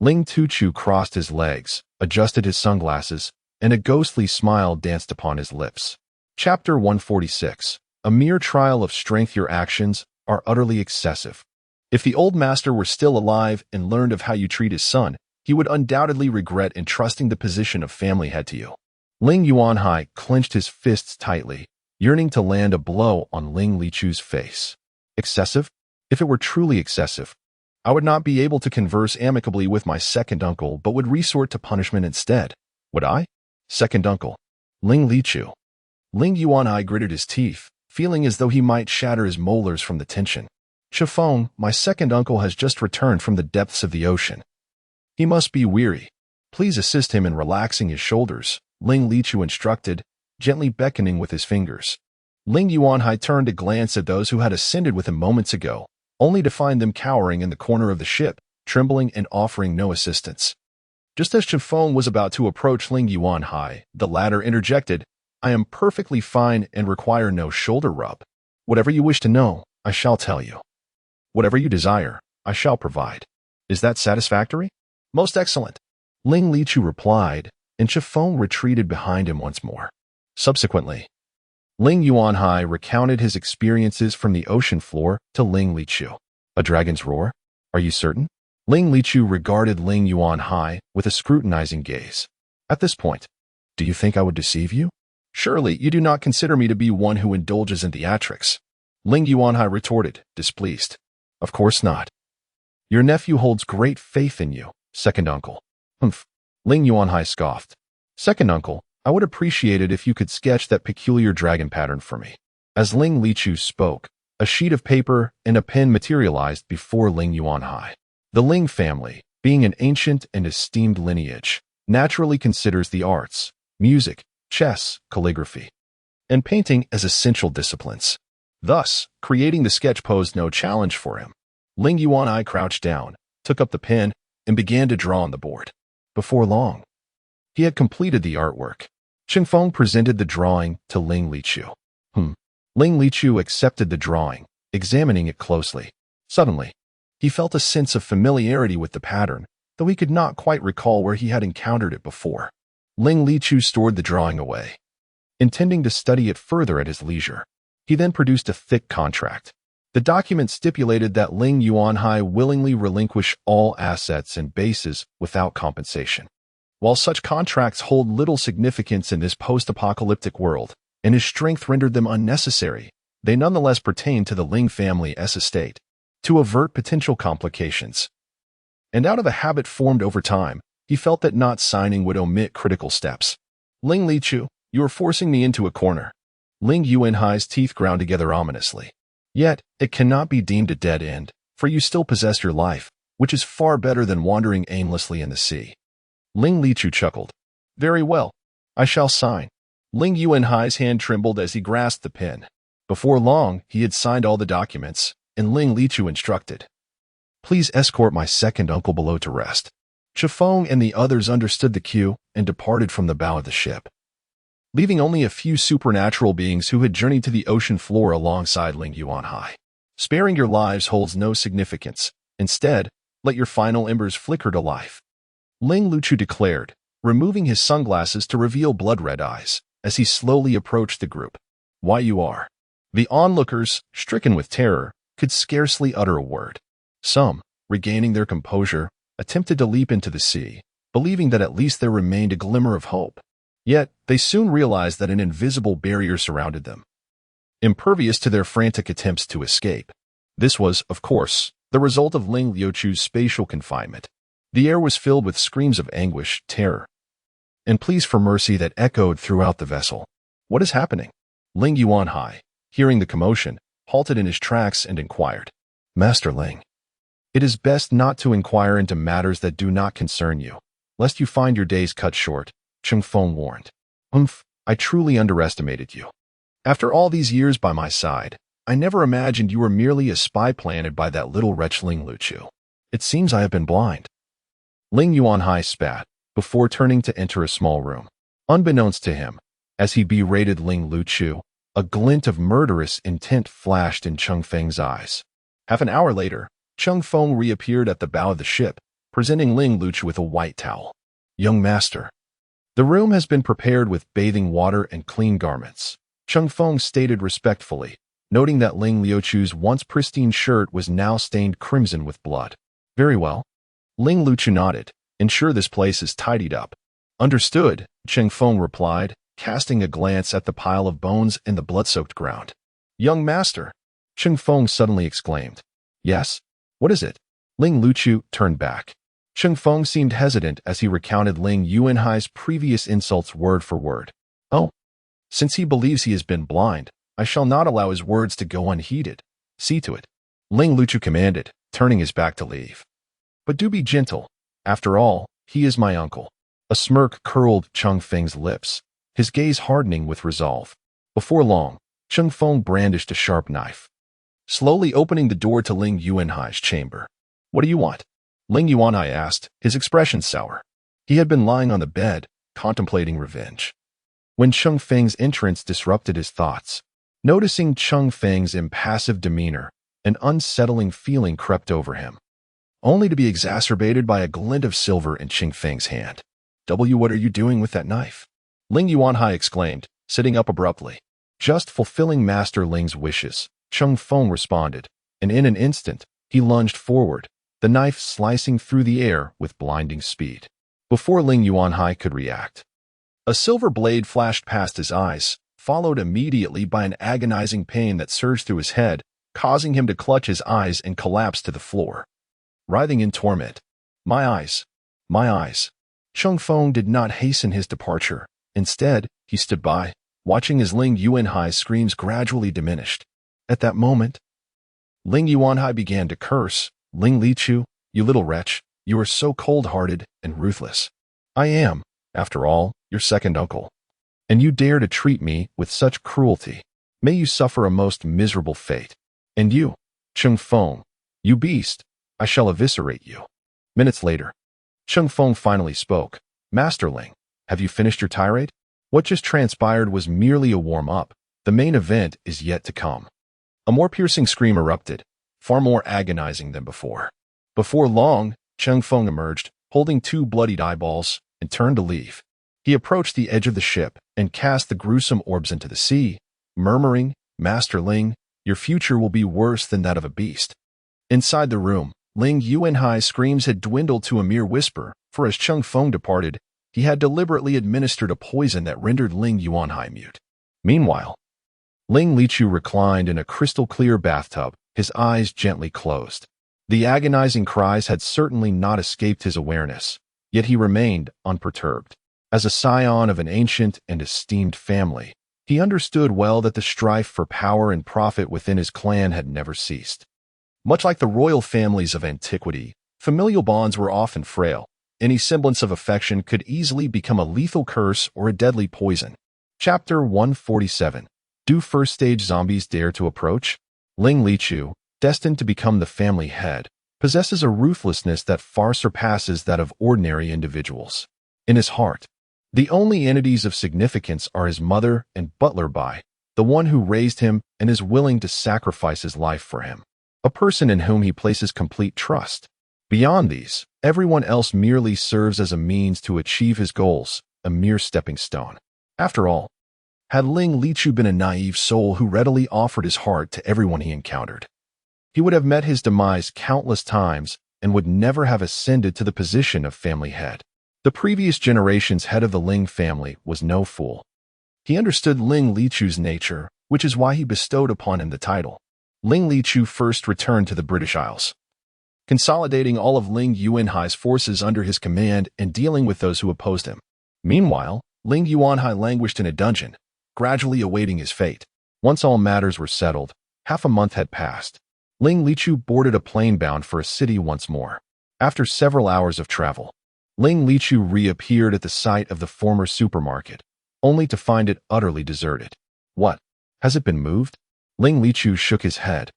Ling Tuchu crossed his legs, adjusted his sunglasses, and a ghostly smile danced upon his lips. Chapter 146. A mere trial of strength. Your actions are utterly excessive. If the old master were still alive and learned of how you treat his son, he would undoubtedly regret entrusting the position of family head to you. Ling Yuanhai clenched his fists tightly, yearning to land a blow on Ling Lichu's face. Excessive? If it were truly excessive, I would not be able to converse amicably with my second uncle, but would resort to punishment instead. Would I? Second uncle. Ling Lichu. Ling Yuanhai gritted his teeth, feeling as though he might shatter his molars from the tension. "Chifeng, my second uncle has just returned from the depths of the ocean. He must be weary. Please assist him in relaxing his shoulders," Ling Lichu instructed, gently beckoning with his fingers. Ling Yuanhai turned to glance at those who had ascended with him moments ago, only to find them cowering in the corner of the ship, trembling and offering no assistance. Just as Chen Feng was about to approach Ling Yuanhai, the latter interjected, "I am perfectly fine and require no shoulder rub. Whatever you wish to know, I shall tell you. Whatever you desire, I shall provide. Is that satisfactory?" "Most excellent," Ling Lichu replied, and Chen Feng retreated behind him once more. Subsequently, Ling Yuanhai recounted his experiences from the ocean floor to Ling Lichu. "A dragon's roar? Are you certain?" Ling Lichu regarded Ling Yuanhai with a scrutinizing gaze. At this point, "Do you think I would deceive you? Surely you do not consider me to be one who indulges in theatrics." Ling Yuanhai retorted, displeased. "Of course not. Your nephew holds great faith in you, second uncle." "Humph." Ling Yuanhai scoffed. "Second uncle, I would appreciate it if you could sketch that peculiar dragon pattern for me." As Ling Lichu spoke, a sheet of paper and a pen materialized before Ling Yuanhai. The Ling family, being an ancient and esteemed lineage, naturally considers the arts, music, chess, calligraphy, and painting as essential disciplines. Thus, creating the sketch posed no challenge for him. Ling Yuanhai crouched down, took up the pen, and began to draw on the board. Before long, he had completed the artwork. Chen Feng presented the drawing to Ling Lichu. Ling Lichu accepted the drawing, examining it closely. Suddenly, he felt a sense of familiarity with the pattern, though he could not quite recall where he had encountered it before. Ling Lichu stored the drawing away, intending to study it further at his leisure. He then produced a thick contract. The document stipulated that Ling Yuanhai willingly relinquish all assets and bases without compensation. While such contracts hold little significance in this post-apocalyptic world, and his strength rendered them unnecessary, they nonetheless pertain to the Ling family's estate, to avert potential complications. And out of a habit formed over time, he felt that not signing would omit critical steps. "Ling Lichu, you are forcing me into a corner." Ling Yuanhai's teeth ground together ominously. "Yet, it cannot be deemed a dead end, for you still possess your life, which is far better than wandering aimlessly in the sea." Ling Lichu chuckled. "Very well, I shall sign." Ling Yuanhai's hand trembled as he grasped the pen. Before long, he had signed all the documents, and Ling Lichu instructed, "Please escort my second uncle below to rest." Chen Feng and the others understood the cue and departed from the bow of the ship, leaving only a few supernatural beings who had journeyed to the ocean floor alongside Ling Yuanhai. Sparing your lives holds no significance. Instead, let your final embers flicker to life, Ling Lichu declared, removing his sunglasses to reveal blood-red eyes as he slowly approached the group. "Why you are?" The onlookers, stricken with terror, could scarcely utter a word. Some, regaining their composure, attempted to leap into the sea, believing that at least there remained a glimmer of hope. Yet, they soon realized that an invisible barrier surrounded them, impervious to their frantic attempts to escape. This was, of course, the result of Ling Liuchu's spatial confinement. The air was filled with screams of anguish, terror, and pleas for mercy that echoed throughout the vessel. "What is happening?" Ling Yuanhai, hearing the commotion, halted in his tracks and inquired. "Master Ling, it is best not to inquire into matters that do not concern you, lest you find your days cut short," Chen Feng warned. I truly underestimated you. After all these years by my side, I never imagined you were merely a spy planted by that little wretch Ling Lichu. It seems I have been blind." Ling Yuanhai spat, before turning to enter a small room. Unbeknownst to him, as he berated Ling Lichu, a glint of murderous intent flashed in Cheng Feng's eyes. Half an hour later, Cheng Feng reappeared at the bow of the ship, presenting Ling Lichu with a white towel. "Young master, the room has been prepared with bathing water and clean garments," Cheng Feng stated respectfully, noting that Ling Liuchu's once pristine shirt was now stained crimson with blood. "Very well." Ling Lichu nodded. "Ensure this place is tidied up." "Understood," Cheng Feng replied, casting a glance at the pile of bones in the blood-soaked ground. "Young master," Cheng Feng suddenly exclaimed. "Yes? What is it?" Ling Lichu turned back. Cheng Feng seemed hesitant as he recounted Ling Yuanhai's previous insults word for word. "Oh, since he believes he has been blind, I shall not allow his words to go unheeded. See to it," Ling Lichu commanded, turning his back to leave. "But do be gentle. After all, he is my uncle." A smirk curled Cheng Feng's lips, his gaze hardening with resolve. Before long, Cheng Feng brandished a sharp knife, slowly opening the door to Ling Yuanhai's chamber. "What do you want?" Ling Yuanhai asked, his expression sour. He had been lying on the bed, contemplating revenge, when Cheng Feng's entrance disrupted his thoughts. Noticing Cheng Feng's impassive demeanor, an unsettling feeling crept over him, only to be exacerbated by a glint of silver in Cheng Feng's hand. What are you doing with that knife? Ling Yuanhai exclaimed, sitting up abruptly. Just fulfilling Master Ling's wishes, Cheng Feng responded, and in an instant, he lunged forward, the knife slicing through the air with blinding speed. Before Ling Yuanhai could react, a silver blade flashed past his eyes, followed immediately by an agonizing pain that surged through his head, causing him to clutch his eyes and collapse to the floor, writhing in torment. My eyes! My eyes! Cheng Feng did not hasten his departure. Instead, he stood by, watching as Ling Yuanhai's screams gradually diminished. At that moment, Ling Yuanhai began to curse. Ling Lichu, you little wretch, you are so cold-hearted and ruthless. I am, after all, your second uncle, and you dare to treat me with such cruelty. May you suffer a most miserable fate. And you, Cheng Feng, you beast, I shall eviscerate you. Minutes later, Cheng Feng finally spoke. Master Ling, have you finished your tirade? What just transpired was merely a warm-up. The main event is yet to come. A more piercing scream erupted, far more agonizing than before. Before long, Cheng Feng emerged, holding two bloodied eyeballs, and turned to leave. He approached the edge of the ship and cast the gruesome orbs into the sea, murmuring, Master Ling, your future will be worse than that of a beast. Inside the room, Ling Yuanhai's screams had dwindled to a mere whisper, for as Cheng Feng departed, he had deliberately administered a poison that rendered Ling Yuanhai mute. Meanwhile, Ling Lichu reclined in a crystal-clear bathtub, his eyes gently closed. The agonizing cries had certainly not escaped his awareness, yet he remained unperturbed. As a scion of an ancient and esteemed family, he understood well that the strife for power and profit within his clan had never ceased. Much like the royal families of antiquity, familial bonds were often frail. Any semblance of affection could easily become a lethal curse or a deadly poison. Chapter 147. Do first-stage zombies dare to approach? Ling Lichu, destined to become the family head, possesses a ruthlessness that far surpasses that of ordinary individuals. In his heart, the only entities of significance are his mother and butler Bai, the one who raised him and is willing to sacrifice his life for him, a person in whom he places complete trust. Beyond these, everyone else merely serves as a means to achieve his goals, a mere stepping stone. After all, had Ling Lichu been a naive soul who readily offered his heart to everyone he encountered, he would have met his demise countless times and would never have ascended to the position of family head. The previous generation's head of the Ling family was no fool. He understood Ling Lichu's nature, which is why he bestowed upon him the title. Ling Lichu first returned to the British Isles, consolidating all of Ling Yuanhai's forces under his command and dealing with those who opposed him. Meanwhile, Ling Yuanhai languished in a dungeon, gradually awaiting his fate. Once all matters were settled, half a month had passed. Ling Lichu boarded a plane bound for a city once more. After several hours of travel, Ling Lichu reappeared at the site of the former supermarket, only to find it utterly deserted. What? Has it been moved? Ling Lichu shook his head,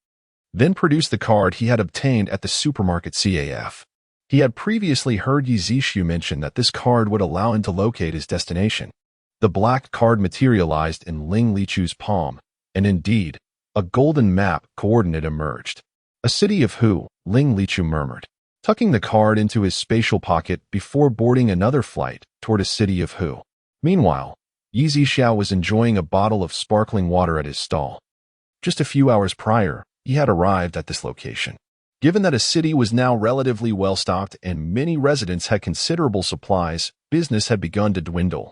then produced the card he had obtained at the supermarket CAF. He had previously heard Yi Zishu mention that this card would allow him to locate his destination. The black card materialized in Ling Lichu's palm, and indeed, a golden map coordinate emerged. A city of who? Ling Lichu murmured, tucking the card into his spatial pocket before boarding another flight toward a city of who. Meanwhile, Yi Zishu was enjoying a bottle of sparkling water at his stall. Just a few hours prior, he had arrived at this location. Given that a city was now relatively well-stocked and many residents had considerable supplies, business had begun to dwindle,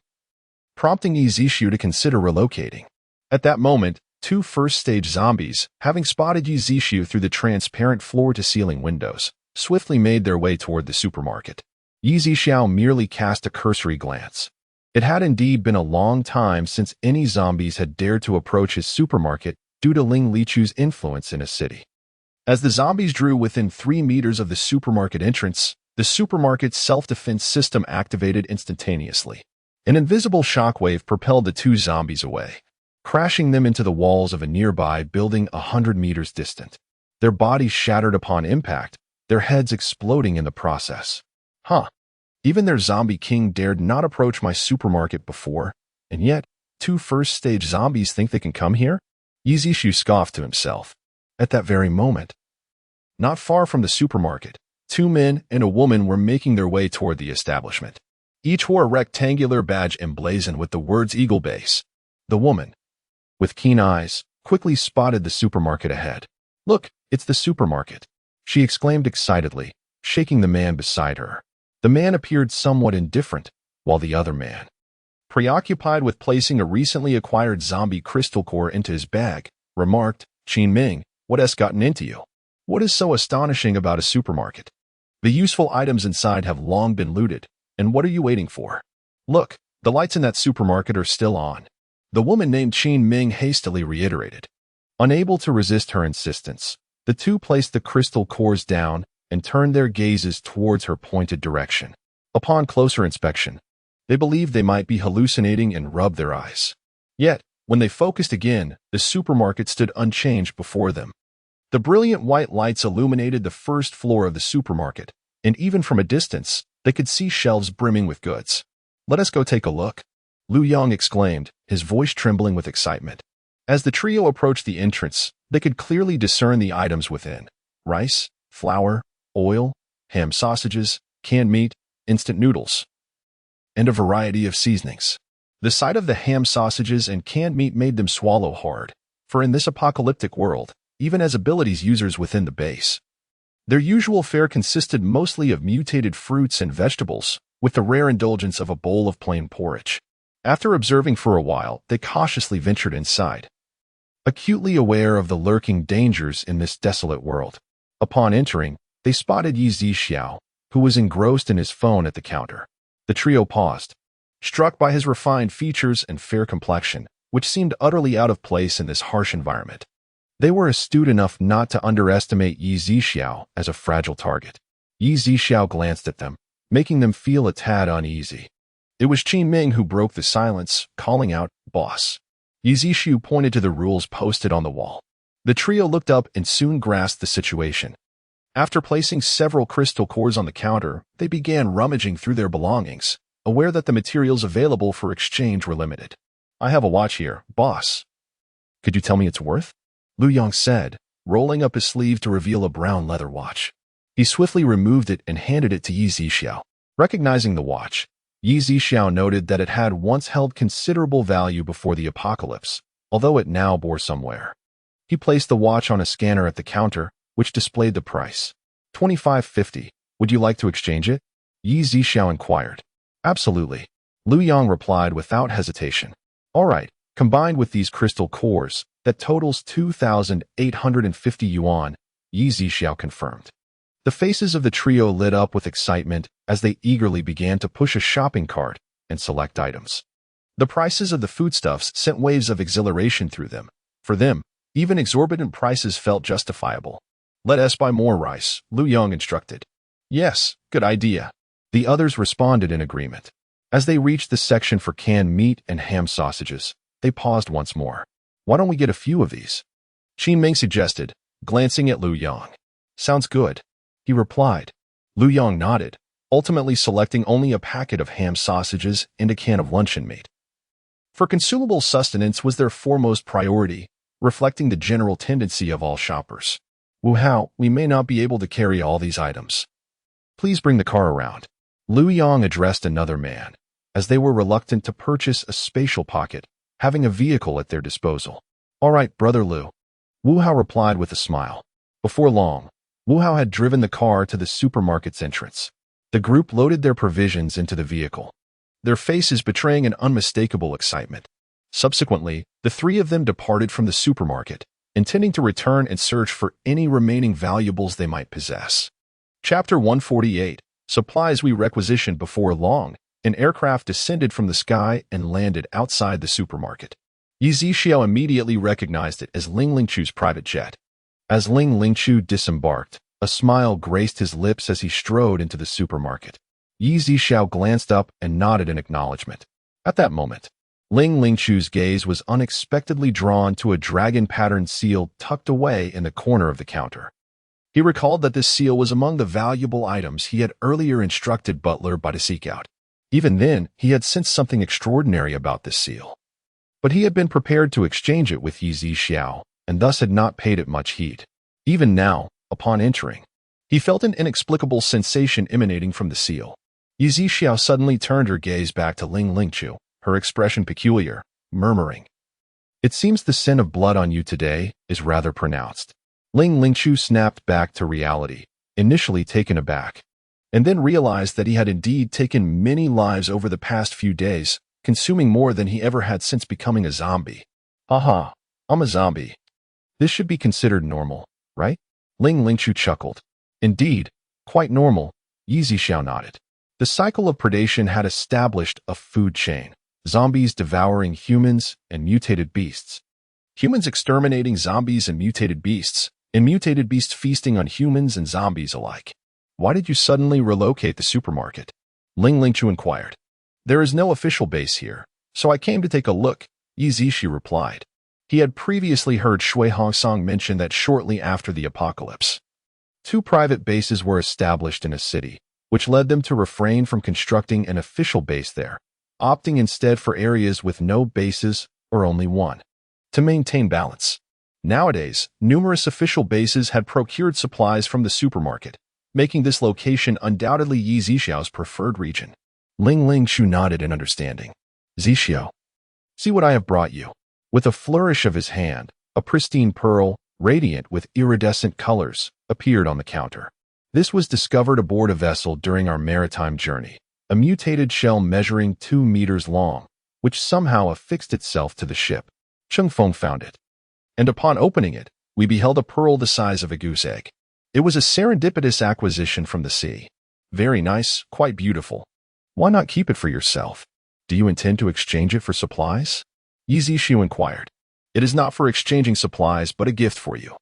prompting Yi Zishu to consider relocating. At that moment, two first-stage zombies, having spotted Yi Zishu through the transparent floor-to-ceiling windows, swiftly made their way toward the supermarket. Yi Zishu merely cast a cursory glance. It had indeed been a long time since any zombies had dared to approach his supermarket due to Ling Lichu's influence in a city. As the zombies drew within 3 meters of the supermarket entrance, the supermarket's self-defense system activated instantaneously. An invisible shockwave propelled the two zombies away, crashing them into the walls of a nearby building 100 meters distant. Their bodies shattered upon impact, their heads exploding in the process. Huh. Even their zombie king dared not approach my supermarket before, and yet, 2 first-stage zombies think they can come here? Yizishu scoffed to himself. At that very moment, not far from the supermarket, 2 men and a woman were making their way toward the establishment. Each wore a rectangular badge emblazoned with the words Eagle Base. The woman, with keen eyes, quickly spotted the supermarket ahead. "Look, it's the supermarket," she exclaimed excitedly, shaking the man beside her. The man appeared somewhat indifferent, while the other man, preoccupied with placing a recently acquired zombie crystal core into his bag, remarked, "Qin Ming, what has gotten into you? What is so astonishing about a supermarket? The useful items inside have long been looted, and what are you waiting for? Look, the lights in that supermarket are still on." The woman named Qin Ming hastily reiterated. Unable to resist her insistence, the 2 placed the crystal cores down and turned their gazes towards her pointed direction. Upon closer inspection, they believed they might be hallucinating and rubbed their eyes. Yet, when they focused again, the supermarket stood unchanged before them. The brilliant white lights illuminated the first floor of the supermarket, and even from a distance, they could see shelves brimming with goods. "Let us go take a look," Lu Yang exclaimed, his voice trembling with excitement. As the trio approached the entrance, they could clearly discern the items within: rice, flour, oil, ham sausages, canned meat, instant noodles, and a variety of seasonings. The sight of the ham sausages and canned meat made them swallow hard, for in this apocalyptic world, even as abilities users within the base, their usual fare consisted mostly of mutated fruits and vegetables, with the rare indulgence of a bowl of plain porridge. After observing for a while, they cautiously ventured inside, acutely aware of the lurking dangers in this desolate world. Upon entering, they spotted Yi Zixiao, who was engrossed in his phone at the counter. The trio paused, struck by his refined features and fair complexion, which seemed utterly out of place in this harsh environment. They were astute enough not to underestimate Yi Zixiao as a fragile target. Yi Zixiao glanced at them, making them feel a tad uneasy. It was Qin Ming who broke the silence, calling out, "Boss." Yi Zixiao pointed to the rules posted on the wall. The trio looked up and soon grasped the situation. After placing several crystal cores on the counter, they began rummaging through their belongings, aware that the materials available for exchange were limited. "I have a watch here, boss. Could you tell me its worth?" Lu Yang said, rolling up his sleeve to reveal a brown leather watch. He swiftly removed it and handed it to Yi Zixiao. Recognizing the watch, Yi Zixiao noted that it had once held considerable value before the apocalypse, although it now bore some wear. He placed the watch on a scanner at the counter, which displayed the price. $25.50. Would you like to exchange it? Yi Zixiao inquired. Absolutely. Lu Yang replied without hesitation. All right, combined with these crystal cores, that totals 2,850 yuan, Yi Zixiao confirmed. The faces of the trio lit up with excitement as they eagerly began to push a shopping cart and select items. The prices of the foodstuffs sent waves of exhilaration through them. For them, even exorbitant prices felt justifiable. "Let us buy more rice," Lu Yang instructed. "Yes, good idea." The others responded in agreement. As they reached the section for canned meat and ham sausages, they paused once more. "Why don't we get a few of these?" Qin Ming suggested, glancing at Lu Yang. "Sounds good," he replied. Lu Yang nodded, ultimately selecting only a packet of ham sausages and a can of luncheon meat. For consumable sustenance was their foremost priority, reflecting the general tendency of all shoppers. "Wu Hao, we may not be able to carry all these items. Please bring the car around." Lu Yang addressed another man, as they were reluctant to purchase a spatial pocket, having a vehicle at their disposal. "All right, Brother Lu," Wu Hao replied with a smile. Before long, Wu Hao had driven the car to the supermarket's entrance. The group loaded their provisions into the vehicle, their faces betraying an unmistakable excitement. Subsequently, the 3 of them departed from the supermarket, intending to return and search for any remaining valuables they might possess. Chapter 148, Supplies we requisitioned before long. An aircraft descended from the sky and landed outside the supermarket. Yi Zixiao immediately recognized it as Ling Lingchu's private jet. As Ling Lingchu disembarked, a smile graced his lips as he strode into the supermarket. Yi Zixiao glanced up and nodded in acknowledgement. At that moment, Ling Lingchu's gaze was unexpectedly drawn to a dragon-patterned seal tucked away in the corner of the counter. He recalled that this seal was among the valuable items he had earlier instructed Butler to seek out. Even then, he had sensed something extraordinary about this seal. But he had been prepared to exchange it with Yi Zixiao, and thus had not paid it much heed. Even now, upon entering, he felt an inexplicable sensation emanating from the seal. Yi Zixiao suddenly turned her gaze back to Ling Lingchu, her expression peculiar, murmuring, "It seems the scent of blood on you today is rather pronounced." Ling Lingchu snapped back to reality, initially taken aback, and then realized that he had indeed taken many lives over the past few days, consuming more than he ever had since becoming a zombie. Haha, I'm a zombie. This should be considered normal, right? Ling Lingchu chuckled. Indeed, quite normal, Yi Zixiao nodded. The cycle of predation had established a food chain, zombies devouring humans and mutated beasts. Humans exterminating zombies and mutated beasts feasting on humans and zombies alike. Why did you suddenly relocate the supermarket? Ling Lingchu inquired. There is no official base here, so I came to take a look, Yi Zixiao replied. He had previously heard Shui Hongsong mention that shortly after the apocalypse, 2 private bases were established in a city, which led them to refrain from constructing an official base there, opting instead for areas with no bases or only one, to maintain balance. Nowadays, numerous official bases had procured supplies from the supermarket, making this location undoubtedly Yi Zixiao's preferred region. Ling Lingchu nodded in understanding. Zixiao, see what I have brought you. With a flourish of his hand, a pristine pearl, radiant with iridescent colors, appeared on the counter. This was discovered aboard a vessel during our maritime journey, a mutated shell measuring 2 meters long, which somehow affixed itself to the ship. Cheng Feng found it, and upon opening it, we beheld a pearl the size of a goose egg. It was a serendipitous acquisition from the sea. Very nice, quite beautiful. Why not keep it for yourself? Do you intend to exchange it for supplies? Yi Zixiao inquired. It is not for exchanging supplies, but a gift for you.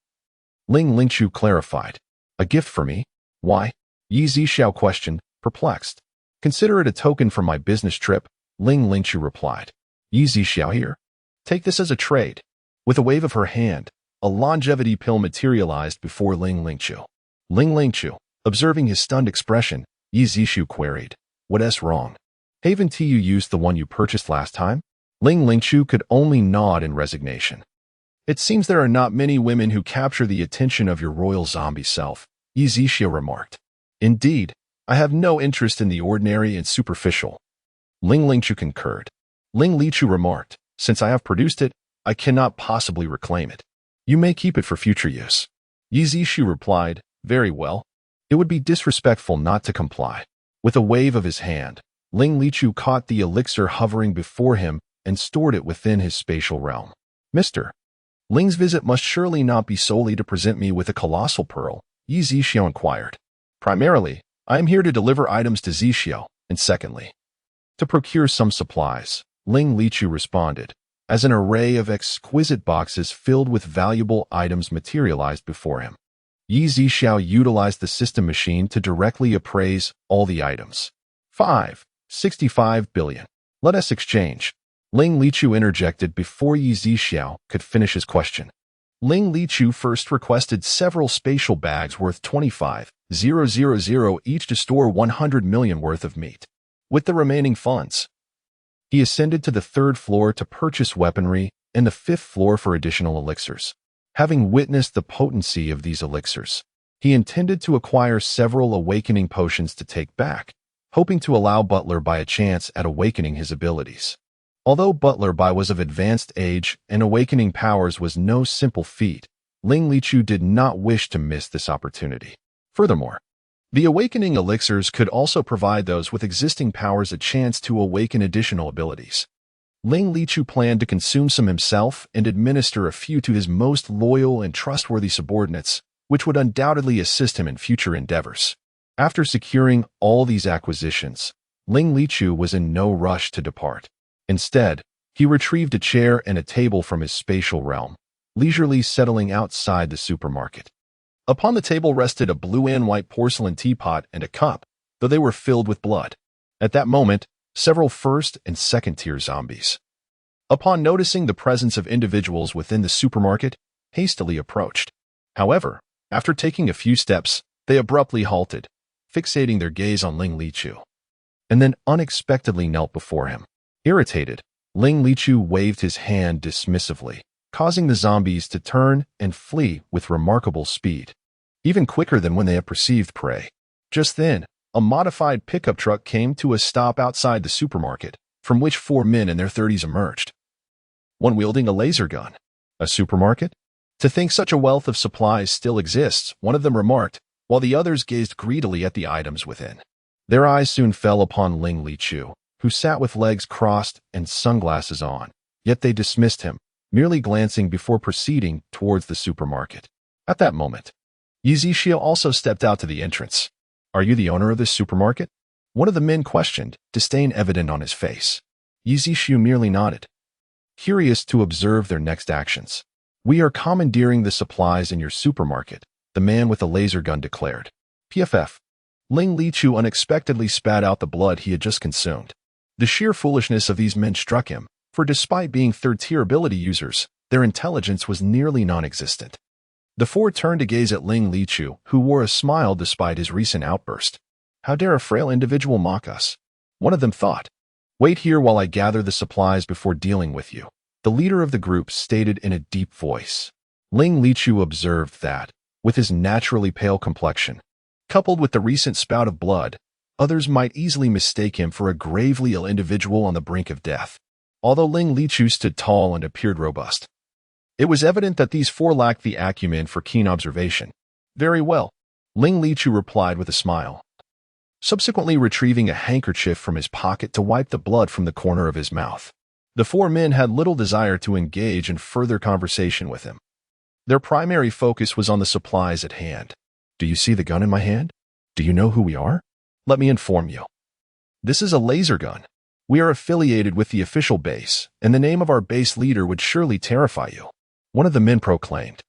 Ling Lingchu clarified. A gift for me? Why? Yi Zixiao questioned, perplexed. Consider it a token for my business trip, Ling Lingchu replied. Yi Zixiao here. Take this as a trade. With a wave of her hand, a longevity pill materialized before Ling Lingchu. Ling Lingchu, observing his stunned expression, Yi Zixiao queried, "What's wrong? Haven't you used the one you purchased last time?" Ling Lingchu could only nod in resignation. It seems there are not many women who capture the attention of your royal zombie self, Yi Zixiao remarked. Indeed, I have no interest in the ordinary and superficial. Ling Lingchu concurred. Ling Lingchu remarked, since I have produced it, I cannot possibly reclaim it. You may keep it for future use. Yi Zixiao replied, very well. It would be disrespectful not to comply. With a wave of his hand, Ling Lingchu caught the elixir hovering before him and stored it within his spatial realm. Mr. Ling's visit must surely not be solely to present me with a colossal pearl, Yi Zixiao inquired. Primarily, I am here to deliver items to Zixiao, and secondly, to procure some supplies, Ling Lingchu responded, as an array of exquisite boxes filled with valuable items materialized before him. Yi Zixiao utilized the system machine to directly appraise all the items. 65 billion. Let us exchange. Ling Lingchu interjected before Yi Zixiao could finish his question. Ling Lingchu first requested several spatial bags worth 25,000 each to store 100 million worth of meat. With the remaining funds, he ascended to the 3rd floor to purchase weaponry and the 5th floor for additional elixirs. Having witnessed the potency of these elixirs, he intended to acquire several awakening potions to take back, hoping to allow Butler by a chance at awakening his abilities. Although Butler by was of advanced age and awakening powers was no simple feat, Ling Lingchu did not wish to miss this opportunity. Furthermore, the awakening elixirs could also provide those with existing powers a chance to awaken additional abilities. Ling Lingchu planned to consume some himself and administer a few to his most loyal and trustworthy subordinates, which would undoubtedly assist him in future endeavors. After securing all these acquisitions, Ling Lingchu was in no rush to depart. Instead, he retrieved a chair and a table from his spatial realm, leisurely settling outside the supermarket. Upon the table rested a blue and white porcelain teapot and a cup, though they were filled with blood. At that moment, several 1st and 2nd-tier zombies, upon noticing the presence of individuals within the supermarket, hastily approached. However, After taking a few steps, they abruptly halted, fixating their gaze on Ling Lichu, and then unexpectedly knelt before him. Irritated, Ling Lichu waved his hand dismissively, causing the zombies to turn and flee with remarkable speed, even quicker than when they had perceived prey. Just then, a modified pickup truck came to a stop outside the supermarket, from which 4 men in their 30s emerged, one wielding a laser gun. A supermarket? To think such a wealth of supplies still exists, one of them remarked, while the others gazed greedily at the items within. Their eyes soon fell upon Ling Lichu, who sat with legs crossed and sunglasses on, yet they dismissed him, merely glancing before proceeding towards the supermarket. At that moment, Yizishio also stepped out to the entrance. "Are you the owner of this supermarket?" One of the men questioned, disdain evident on his face. Yizishio merely nodded, curious to observe their next actions. "We are commandeering the supplies in your supermarket," the man with the laser gun declared. PFF. Ling Lichu unexpectedly spat out the blood he had just consumed. The sheer foolishness of these men struck him, for despite being third-tier ability users, their intelligence was nearly non-existent. The 4 turned to gaze at Ling Lichu, who wore a smile despite his recent outburst. "How dare a frail individual mock us?" One of them thought. "Wait here while I gather the supplies before dealing with you," the leader of the group stated in a deep voice. Ling Lichu observed that, with his naturally pale complexion, coupled with the recent spout of blood, others might easily mistake him for a gravely ill individual on the brink of death. Although Ling Lichu stood tall and appeared robust, it was evident that these 4 lacked the acumen for keen observation. "Very well," Ling Lichu replied with a smile, subsequently retrieving a handkerchief from his pocket to wipe the blood from the corner of his mouth. The 4 men had little desire to engage in further conversation with him. Their primary focus was on the supplies at hand. "Do you see the gun in my hand? Do you know who we are? Let me inform you. This is a laser gun. We are affiliated with the official base, and the name of our base leader would surely terrify you," one of the men proclaimed.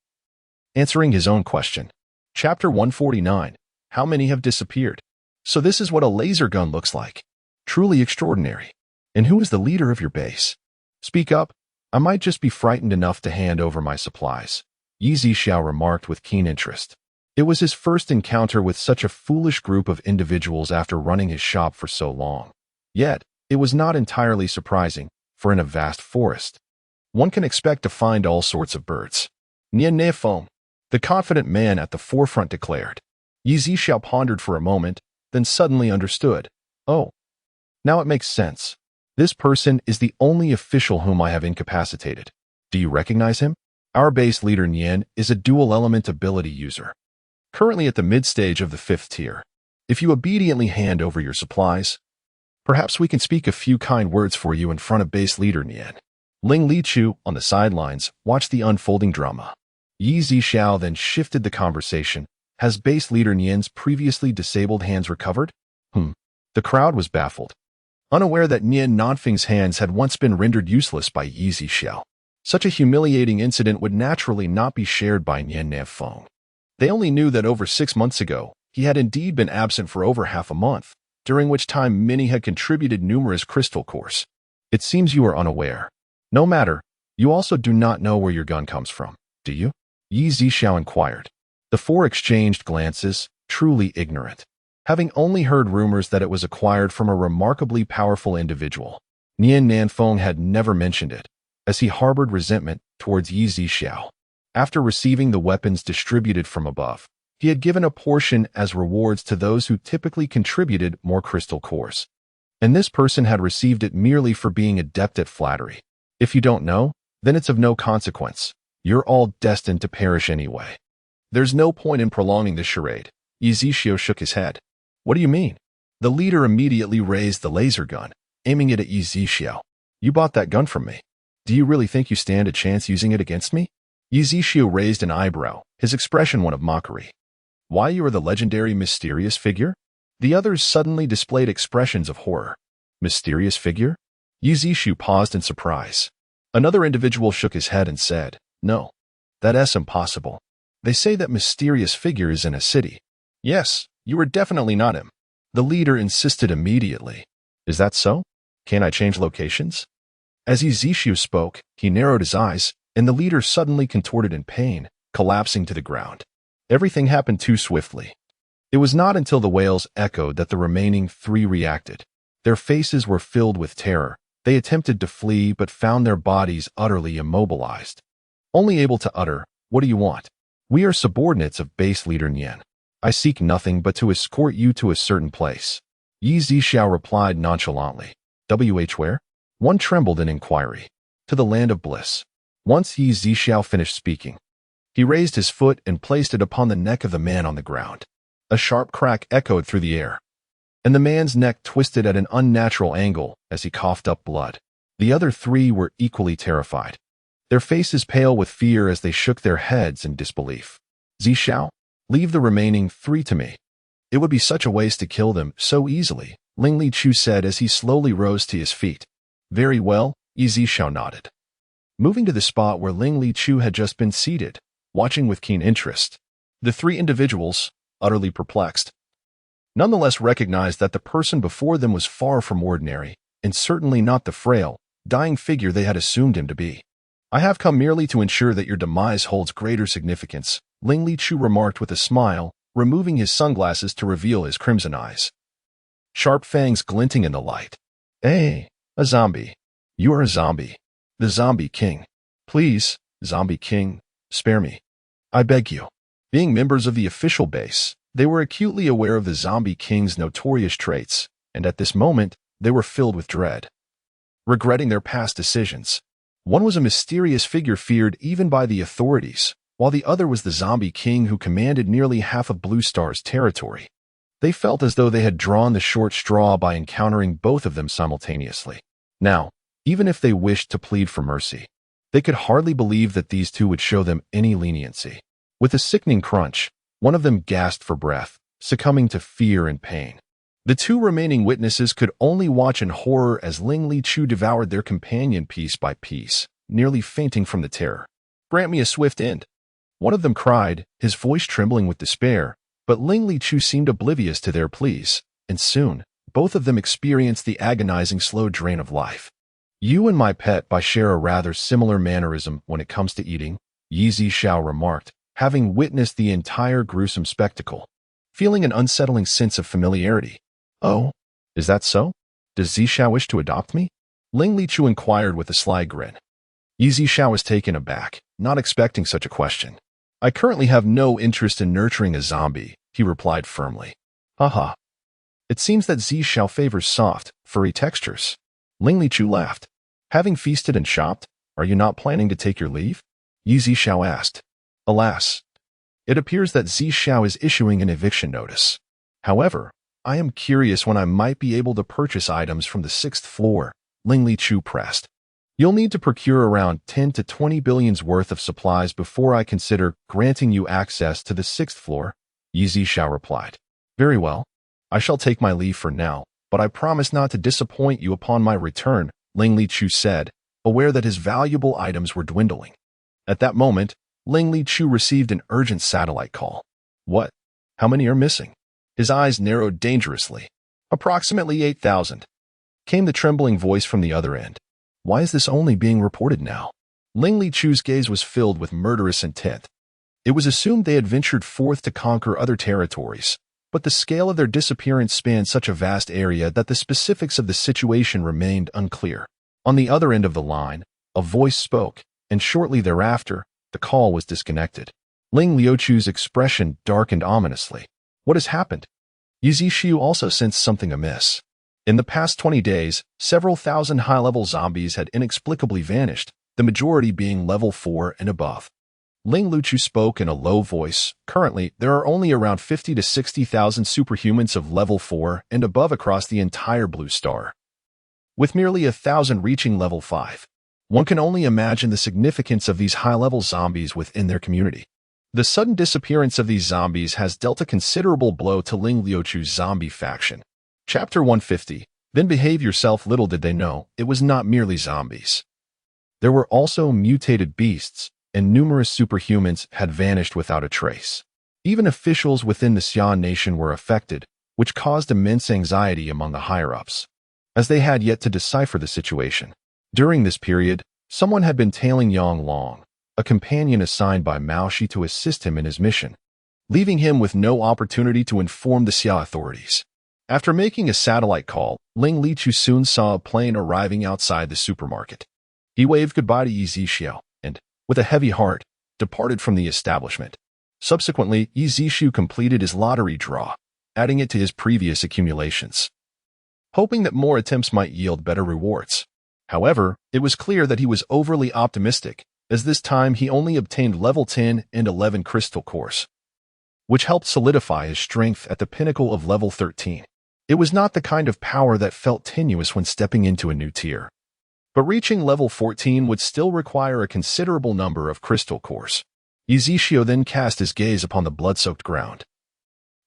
Answering his own question. Chapter 149. How many have disappeared? So this is what a laser gun looks like. Truly extraordinary. And who is the leader of your base? Speak up. I might just be frightened enough to hand over my supplies, Yi Zixiao remarked with keen interest. It was his first encounter with such a foolish group of individuals after running his shop for so long. Yet, it was not entirely surprising, for in a vast forest, one can expect to find all sorts of birds. "Nian ne feng," the confident man at the forefront declared. Yi Zixiao pondered for a moment, then suddenly understood. "Oh, now it makes sense. This person is the only official whom I have incapacitated. Do you recognize him? Our base leader Nian is a dual-element ability user, currently at the mid-stage of the 5th tier. If you obediently hand over your supplies, perhaps we can speak a few kind words for you in front of base leader Nian." Ling Lichu, on the sidelines, watched the unfolding drama. Yi Zixiao then shifted the conversation. "Has base leader Nian's previously disabled hands recovered?" The crowd was baffled, unaware that Nian Nanfeng's hands had once been rendered useless by Yi Zixiao. Such a humiliating incident would naturally not be shared by Nian Nanfeng. They only knew that over 6 months ago, he had indeed been absent for over half a month, during which time many had contributed numerous crystal cores. "It seems you are unaware. No matter, you also do not know where your gun comes from, do you?" Yi Zixiao inquired. The 4 exchanged glances, truly ignorant, having only heard rumors that it was acquired from a remarkably powerful individual. Nian Nanfeng had never mentioned it, as he harbored resentment towards Yi Zixiao. After receiving the weapons distributed from above, he had given a portion as rewards to those who typically contributed more crystal cores. And this person had received it merely for being adept at flattery. If you don't know, then it's of no consequence. You're all destined to perish anyway. There's no point in prolonging this charade. Yi Zixiao shook his head. "What do you mean?" The leader immediately raised the laser gun, aiming it at Yi Zixiao. "You bought that gun from me. Do you really think you stand a chance using it against me?" Yi Zixiao raised an eyebrow, his expression one of mockery. "Why, you are the legendary mysterious figure?" The others suddenly displayed expressions of horror. "Mysterious figure?" Yi Zixiao paused in surprise. Another individual shook his head and said, "No, that's impossible. They say that mysterious figure is in a city." "Yes, you are definitely not him," the leader insisted immediately. "Is that so? Can I change locations?" As Yi Zixiao spoke, he narrowed his eyes, and the leader suddenly contorted in pain, collapsing to the ground. Everything happened too swiftly. It was not until the wails echoed that the remaining 3 reacted. Their faces were filled with terror. They attempted to flee but found their bodies utterly immobilized. Only able to utter, "What do you want?" "We are subordinates of base leader Nian. I seek nothing but to escort you to a certain place." Yi Zixia replied nonchalantly. Where? One trembled in inquiry. "To the land of bliss." Once Yi Zixia finished speaking, he raised his foot and placed it upon the neck of the man on the ground. A sharp crack echoed through the air, and the man's neck twisted at an unnatural angle as he coughed up blood. The other 3 were equally terrified, their faces pale with fear as they shook their heads in disbelief. "Zixia, leave the remaining 3 to me. It would be such a waste to kill them so easily," Ling Lichu said as he slowly rose to his feet. "Very well," Yi Zixia nodded, moving to the spot where Ling Lichu had just been seated, watching with keen interest. The 3 individuals, utterly perplexed, nonetheless recognized that the person before them was far from ordinary, and certainly not the frail, dying figure they had assumed him to be. "I have come merely to ensure that your demise holds greater significance," Ling Lichu remarked with a smile, removing his sunglasses to reveal his crimson eyes, sharp fangs glinting in the light. "Hey, a zombie. You are a zombie. The Zombie King. Please, Zombie King, spare me. I beg you." Being members of the official base, they were acutely aware of the Zombie King's notorious traits, and at this moment, they were filled with dread, regretting their past decisions. One was a mysterious figure feared even by the authorities, while the other was the Zombie King who commanded nearly half of Blue Star's territory. They felt as though they had drawn the short straw by encountering both of them simultaneously. Now, even if they wished to plead for mercy, they could hardly believe that these 2 would show them any leniency. With a sickening crunch, one of them gasped for breath, succumbing to fear and pain. The 2 remaining witnesses could only watch in horror as Ling Lichu devoured their companion piece by piece, nearly fainting from the terror. "Grant me a swift end," one of them cried, his voice trembling with despair, but Ling Lichu seemed oblivious to their pleas, and soon, both of them experienced the agonizing slow drain of life. "You and my pet Bai share a rather similar mannerism when it comes to eating," Yi Zixia remarked, having witnessed the entire gruesome spectacle, feeling an unsettling sense of familiarity. "Oh, is that so? Does Zixia wish to adopt me?" Ling Lichu inquired with a sly grin. Yi Zixia was taken aback, not expecting such a question. "I currently have no interest in nurturing a zombie," he replied firmly. "Haha. It seems that Zixia favors soft, furry textures." Ling Lichu laughed. "Having feasted and shopped, are you not planning to take your leave?" Yi Zixia asked. "Alas, it appears that Zixia is issuing an eviction notice. However, I am curious when I might be able to purchase items from the 6th floor," Ling Lichu pressed. "You'll need to procure around 10 to 20 billions worth of supplies before I consider granting you access to the 6th floor, Yi Zixia replied. "Very well. I shall take my leave for now, but I promise not to disappoint you upon my return," Ling Lichu said, aware that his valuable items were dwindling. At that moment, Ling Lichu received an urgent satellite call. "What? How many are missing?" His eyes narrowed dangerously. "Approximately 8,000. Came the trembling voice from the other end. "Why is this only being reported now?" Ling Lichu's gaze was filled with murderous intent. It was assumed they had ventured forth to conquer other territories, but the scale of their disappearance spanned such a vast area that the specifics of the situation remained unclear. On the other end of the line, a voice spoke, and shortly thereafter, the call was disconnected. Ling Liuchu's expression darkened ominously. "What has happened?" Yi Zixia also sensed something amiss. In the past 20 days, several thousand high-level zombies had inexplicably vanished, the majority being level 4 and above. Ling Lichu spoke in a low voice. "Currently, there are only around 50 to 60,000 superhumans of level 4 and above across the entire Blue Star, with merely 1,000 reaching level 5. One can only imagine the significance of these high-level zombies within their community. The sudden disappearance of these zombies has dealt a considerable blow to Ling Liuchu's zombie faction." Chapter 150. Then behave yourself. Little did they know, it was not merely zombies. There were also mutated beasts, and numerous superhumans had vanished without a trace. Even officials within the Xian nation were affected, which caused immense anxiety among the higher-ups, as they had yet to decipher the situation. During this period, someone had been tailing Yang Long, a companion assigned by Mao Shi to assist him in his mission. leaving him with no opportunity to inform the Xia authorities. After making a satellite call, Ling Lichu soon saw a plane arriving outside the supermarket. He waved goodbye to Yi Zixiao and, with a heavy heart, departed from the establishment. Subsequently, Yi Zixiu completed his lottery draw, adding it to his previous accumulations, hoping that more attempts might yield better rewards. However, it was clear that he was overly optimistic, as this time he only obtained level 10 and 11 crystal cores, which helped solidify his strength at the pinnacle of level 13. It was not the kind of power that felt tenuous when stepping into a new tier, but reaching level 14 would still require a considerable number of crystal cores. Yi Zixiu then cast his gaze upon the blood-soaked ground,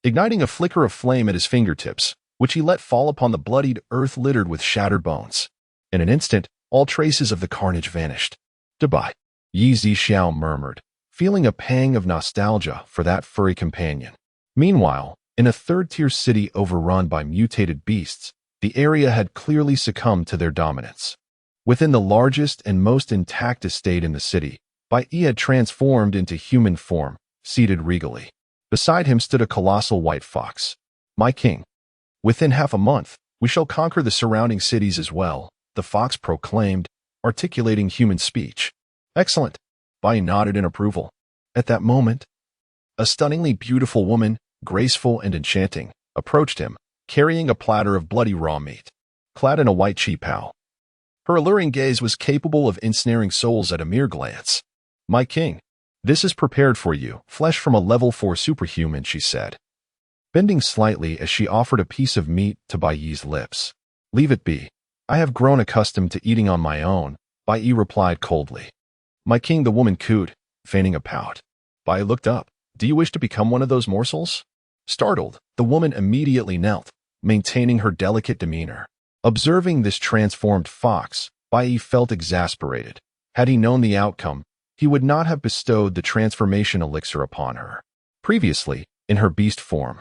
igniting a flicker of flame at his fingertips, which he let fall upon the bloodied earth littered with shattered bones. In an instant, all traces of the carnage vanished. Goodbye, Yi Zixiao murmured, feeling a pang of nostalgia for that furry companion. Meanwhile, in a third-tier city overrun by mutated beasts, the area had clearly succumbed to their dominance. Within the largest and most intact estate in the city, Bai Yi had transformed into human form, seated regally. Beside him stood a colossal white fox. My king. Within half a month, we shall conquer the surrounding cities as well, the fox proclaimed, articulating human speech. Excellent. Bai Yi nodded in approval. At that moment, a stunningly beautiful woman, graceful and enchanting, approached him, carrying a platter of bloody raw meat, clad in a white qipao. Her alluring gaze was capable of ensnaring souls at a mere glance. My king, this is prepared for you, flesh from a level 4 superhuman, she said, bending slightly as she offered a piece of meat to Bai Yi's lips. Leave it be. I have grown accustomed to eating on my own, Bai Yi replied coldly. My king, the woman cooed, feigning a pout. Bai Yi looked up. Do you wish to become one of those morsels? Startled, the woman immediately knelt, maintaining her delicate demeanor. Observing this transformed fox, Bai Yi felt exasperated. Had he known the outcome, he would not have bestowed the transformation elixir upon her. Previously, in her beast form,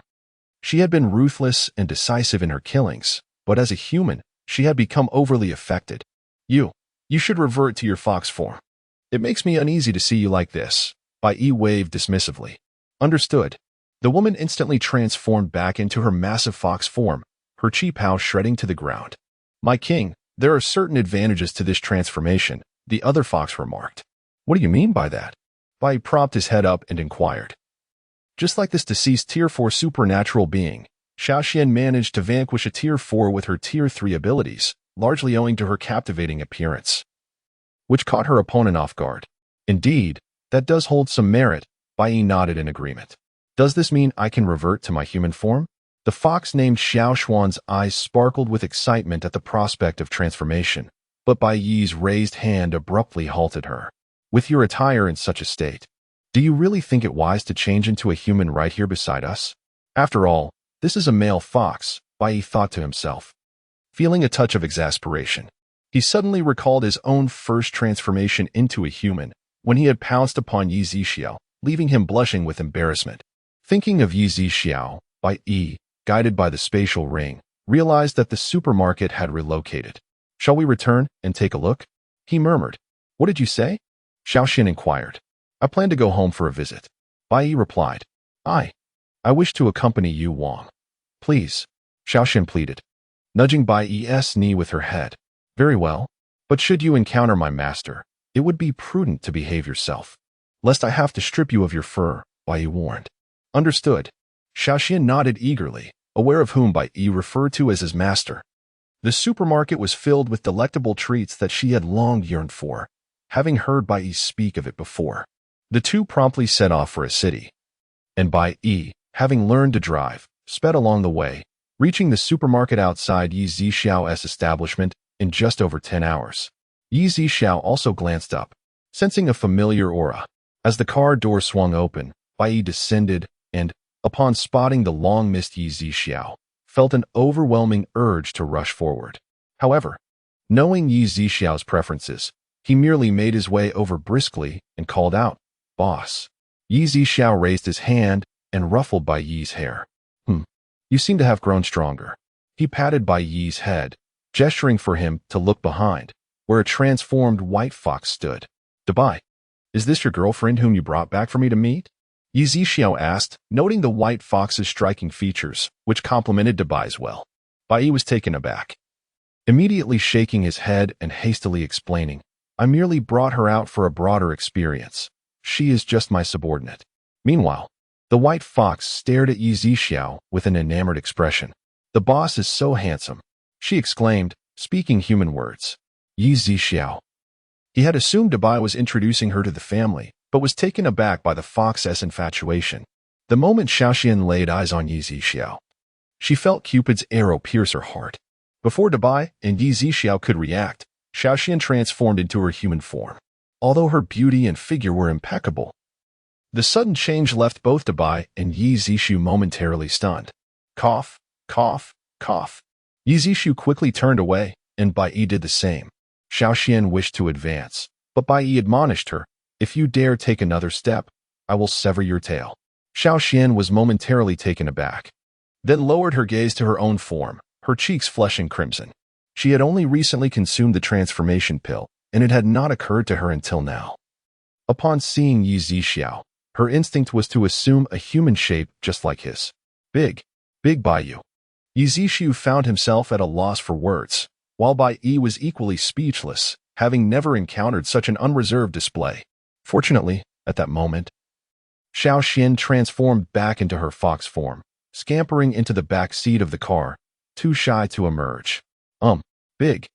she had been ruthless and decisive in her killings, but as a human, she had become overly affected. You should revert to your fox form. It makes me uneasy to see you like this. Bai Yi waved dismissively. Understood. The woman instantly transformed back into her massive fox form, her qipao shredding to the ground. My king, there are certain advantages to this transformation, the other fox remarked. What do you mean by that? Bai Yi propped his head up and inquired. Just like this deceased Tier 4 supernatural being, Xiaoxian managed to vanquish a Tier 4 with her Tier 3 abilities, largely owing to her captivating appearance, which caught her opponent off guard. Indeed, that does hold some merit, Bai Yi nodded in agreement. Does this mean I can revert to my human form? The fox named Xiao Xuan's eyes sparkled with excitement at the prospect of transformation, but Bai Yi's raised hand abruptly halted her. With your attire in such a state, do you really think it wise to change into a human right here beside us? After all, this is a male fox, Bai Yi thought to himself. Feeling a touch of exasperation, he suddenly recalled his own first transformation into a human when he had pounced upon Yi Zixiao, leaving him blushing with embarrassment. Thinking of Yi Zixiao, Bai Yi, guided by the spatial ring, realized that the supermarket had relocated. Shall we return and take a look? He murmured. What did you say? Xiaoxian inquired. I plan to go home for a visit. Bai Yi replied. I wish to accompany you, Wang. Please, Xiaoxian pleaded, nudging Bai Yi's knee with her head. Very well, but should you encounter my master, it would be prudent to behave yourself, lest I have to strip you of your fur, Bai Yi warned. Understood. Xiaoxian nodded eagerly, aware of whom Bai Yi referred to as his master. The supermarket was filled with delectable treats that she had long yearned for, having heard Bai Yi speak of it before. The two promptly set off for a city, and Bai Yi, having learned to drive, sped along the way, reaching the supermarket outside Yi Zixiao's establishment in just over 10 hours. Yi Zixiao also glanced up, sensing a familiar aura. As the car door swung open, Bai Yi descended and, upon spotting the long-missed Yi Zixiao, felt an overwhelming urge to rush forward. However, knowing Yi Zixiao's preferences, he merely made his way over briskly and called out, Boss. Yi Zixiao raised his hand and ruffled Bai Yi's hair. You seem to have grown stronger. He patted Bai Yi's head, gesturing for him to look behind, where a transformed white fox stood. Bai, is this your girlfriend whom you brought back for me to meet? Yi Zixiao asked, noting the white fox's striking features, which complemented Debai's well. Bai was taken aback, immediately shaking his head and hastily explaining, I merely brought her out for a broader experience. She is just my subordinate. Meanwhile, the white fox stared at Yi Zixiao with an enamored expression. The boss is so handsome, she exclaimed, speaking human words. Yi Zixiao. He had assumed Debai was introducing her to the family, but was taken aback by the fox's infatuation. The moment Xiaoxian laid eyes on Yi Zixiao, she felt Cupid's arrow pierce her heart. Before Debai and Yi Zixiao could react, Xiaoxian transformed into her human form. Although her beauty and figure were impeccable, the sudden change left both Debai and Yi Zixiao momentarily stunned. Cough, cough, cough. Yi Zixiao quickly turned away, and Bai Yi did the same. Xiaoxian wished to advance, but Bai Yi admonished her, if you dare take another step, I will sever your tail. Xiaoxian was momentarily taken aback, then lowered her gaze to her own form, her cheeks flushing crimson. She had only recently consumed the transformation pill, and it had not occurred to her until now. Upon seeing Yi Zixiao, her instinct was to assume a human shape just like his. Big Bai Yi. Yi Zixiao found himself at a loss for words, while Bai Yi was equally speechless, having never encountered such an unreserved display. Fortunately, at that moment, Xiaoxian transformed back into her fox form, scampering into the back seat of the car, too shy to emerge. Big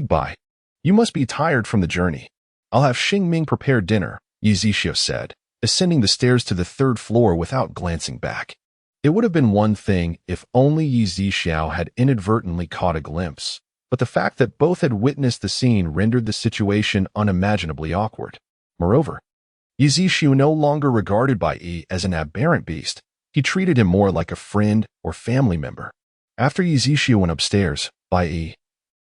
Bai. You must be tired from the journey. I'll have Xing Ming prepare dinner, Yi Zixiao said, ascending the stairs to the third floor without glancing back. It would have been one thing if only Yi Zixiao had inadvertently caught a glimpse, but the fact that both had witnessed the scene rendered the situation unimaginably awkward. Moreover, Yi Zixiao no longer regarded Bai Yi as an aberrant beast. He treated him more like a friend or family member. After Yi Zixiao went upstairs, Bai Yi,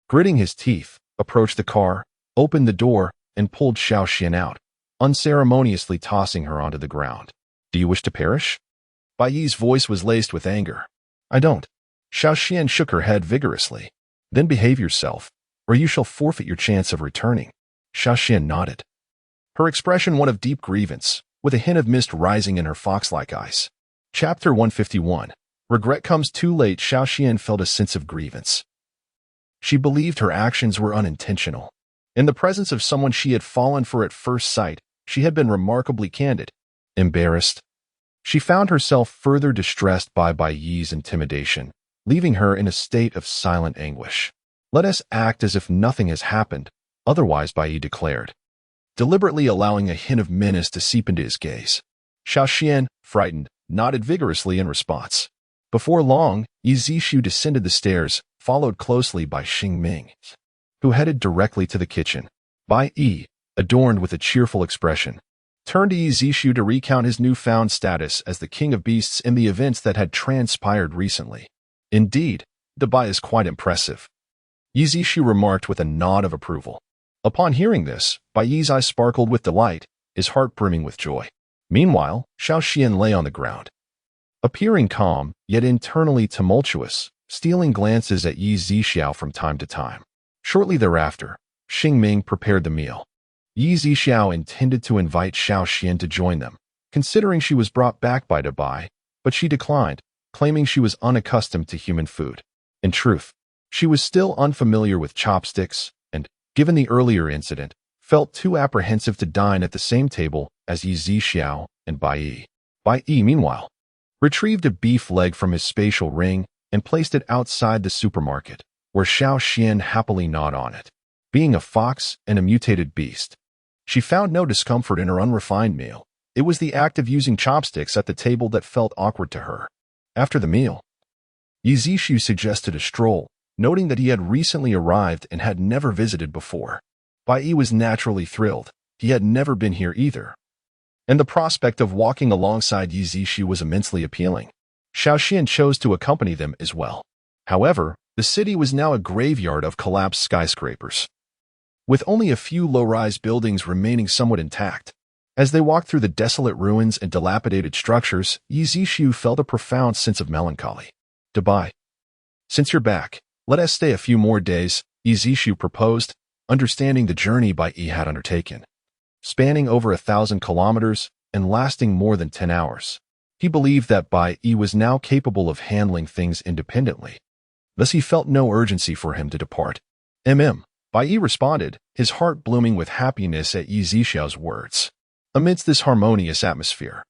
gritting his teeth, approached the car, opened the door, and pulled Xiaoxian out, unceremoniously tossing her onto the ground. Do you wish to perish? Bai Yi's voice was laced with anger. I don't. Xiaoxian shook her head vigorously. Then behave yourself, or you shall forfeit your chance of returning. Xiaoxian nodded, her expression one of deep grievance, with a hint of mist rising in her fox-like eyes. Chapter 151. Regret comes too late. Xiaoxian felt a sense of grievance. She believed her actions were unintentional. In the presence of someone she had fallen for at first sight, she had been remarkably candid. Embarrassed, she found herself further distressed by Bai Yi's intimidation, leaving her in a state of silent anguish. Let us act as if nothing has happened, otherwise, Bai Yi declared, deliberately allowing a hint of menace to seep into his gaze. Xiaoxian, frightened, nodded vigorously in response. Before long, Yi Zixiao descended the stairs, followed closely by Xing Ming, who headed directly to the kitchen. Bai Yi, adorned with a cheerful expression, turned to Yi Zixiao to recount his newfound status as the king of beasts in the events that had transpired recently. Indeed, Debai is quite impressive, Yi Zixiao remarked with a nod of approval. Upon hearing this, Bai Yi's eyes sparkled with delight, his heart brimming with joy. Meanwhile, Xiaoxian lay on the ground, appearing calm, yet internally tumultuous, stealing glances at Yi Zixiao from time to time. Shortly thereafter, Xing Ming prepared the meal. Yi Zixiao intended to invite Xiaoxian to join them, considering she was brought back by Debai, but she declined, claiming she was unaccustomed to human food. In truth, she was still unfamiliar with chopsticks, and, given the earlier incident, felt too apprehensive to dine at the same table as Yi Zixiao and Bai Yi. Bai Yi, meanwhile, retrieved a beef leg from his spatial ring and placed it outside the supermarket, where Xiaoxian happily gnawed on it. Being a fox and a mutated beast, she found no discomfort in her unrefined meal. It was the act of using chopsticks at the table that felt awkward to her. After the meal, Yi Zixiao suggested a stroll, noting that he had recently arrived and had never visited before. Bai Yi was naturally thrilled. He had never been here either, and the prospect of walking alongside Yi Zixiao was immensely appealing. Xiaoxian chose to accompany them as well. However, the city was now a graveyard of collapsed skyscrapers, with only a few low-rise buildings remaining somewhat intact. As they walked through the desolate ruins and dilapidated structures, Yi Zixiao felt a profound sense of melancholy. Debai, since you're back, let us stay a few more days, Yi Zixiao proposed, understanding the journey Bai Yi had undertaken, spanning over 1,000 kilometers, and lasting more than 10 hours. He believed that Bai Yi was now capable of handling things independently. Thus he felt no urgency for him to depart. Bai Yi responded, his heart blooming with happiness at Yi Zixiao's words. Amidst this harmonious atmosphere,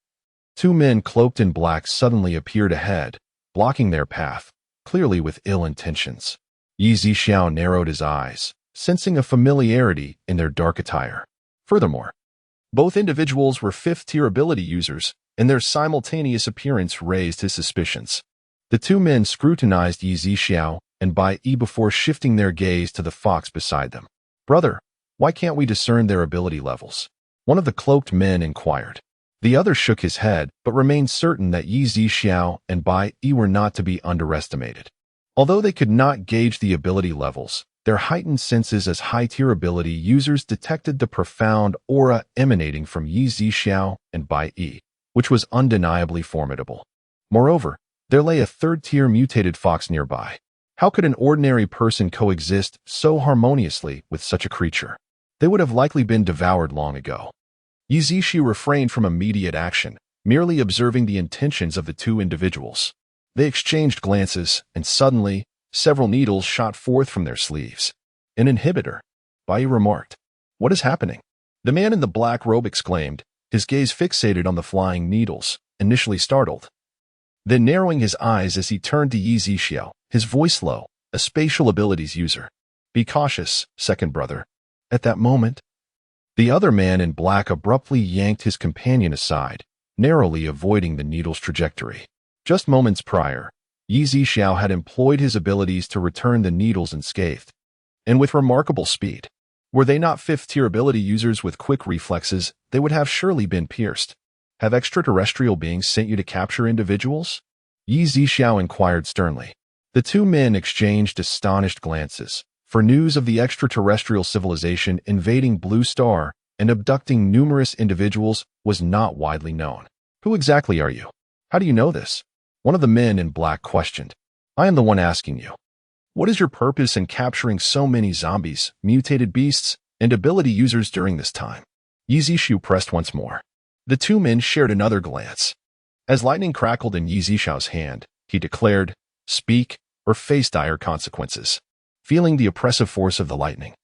two men cloaked in black suddenly appeared ahead, blocking their path, clearly with ill intentions. Yi Zixiao narrowed his eyes, sensing a familiarity in their dark attire. Furthermore, both individuals were fifth-tier ability users, and their simultaneous appearance raised his suspicions. The two men scrutinized Yi Zixiao and Bai Yi before shifting their gaze to the fox beside them. "Brother, why can't we discern their ability levels?" one of the cloaked men inquired. The other shook his head, but remained certain that Yi Zixiao and Bai Yi were not to be underestimated. Although they could not gauge the ability levels, their heightened senses as high-tier ability users detected the profound aura emanating from Yi Zixiao and Bai Yi, which was undeniably formidable. Moreover, there lay a third-tier mutated fox nearby. How could an ordinary person coexist so harmoniously with such a creature? They would have likely been devoured long ago. Yi Zixiao refrained from immediate action, merely observing the intentions of the two individuals. They exchanged glances, and suddenly, several needles shot forth from their sleeves. "An inhibitor," Bai Yi remarked. "What is happening?" The man in the black robe exclaimed, his gaze fixated on the flying needles, initially startled. Then narrowing his eyes as he turned to Yi Zixiao, his voice low, a spatial abilities user. "Be cautious, second brother." At that moment, the other man in black abruptly yanked his companion aside, narrowly avoiding the needle's trajectory. Just moments prior, Yi Zixiao had employed his abilities to return the needles unscathed, and with remarkable speed. Were they not fifth-tier ability users with quick reflexes, they would have surely been pierced. "Have extraterrestrial beings sent you to capture individuals?" Yi Zixiao inquired sternly. The two men exchanged astonished glances, for news of the extraterrestrial civilization invading Blue Star and abducting numerous individuals was not widely known. "Who exactly are you? How do you know this?" one of the men in black questioned. "I am the one asking you. What is your purpose in capturing so many zombies, mutated beasts, and ability users during this time?" Yi Zixiao pressed once more. The two men shared another glance. As lightning crackled in Yi Zixiao's hand, he declared, "Speak, or face dire consequences." Feeling the oppressive force of the lightning,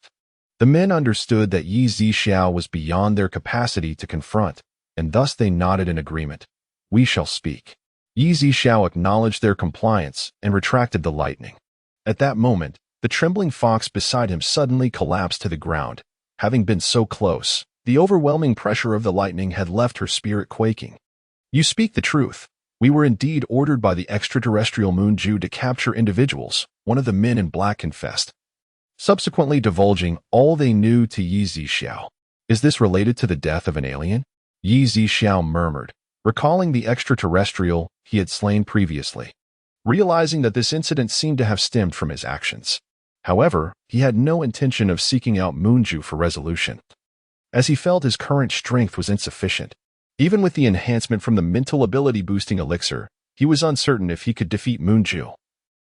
the men understood that Yi Zixiao was beyond their capacity to confront, and thus they nodded in agreement. "We shall speak." Yi Zixiao acknowledged their compliance and retracted the lightning. At that moment, the trembling fox beside him suddenly collapsed to the ground. Having been so close, the overwhelming pressure of the lightning had left her spirit quaking. "You speak the truth. We were indeed ordered by the extraterrestrial Moonju to capture individuals," one of the men in black confessed, subsequently divulging all they knew to Yi Zixiao. "Is this related to the death of an alien?" Yi Zixiao murmured, recalling the extraterrestrial he had slain previously, realizing that this incident seemed to have stemmed from his actions. However, he had no intention of seeking out Moonju for resolution, as he felt his current strength was insufficient. Even with the enhancement from the mental ability-boosting elixir, he was uncertain if he could defeat Moonju,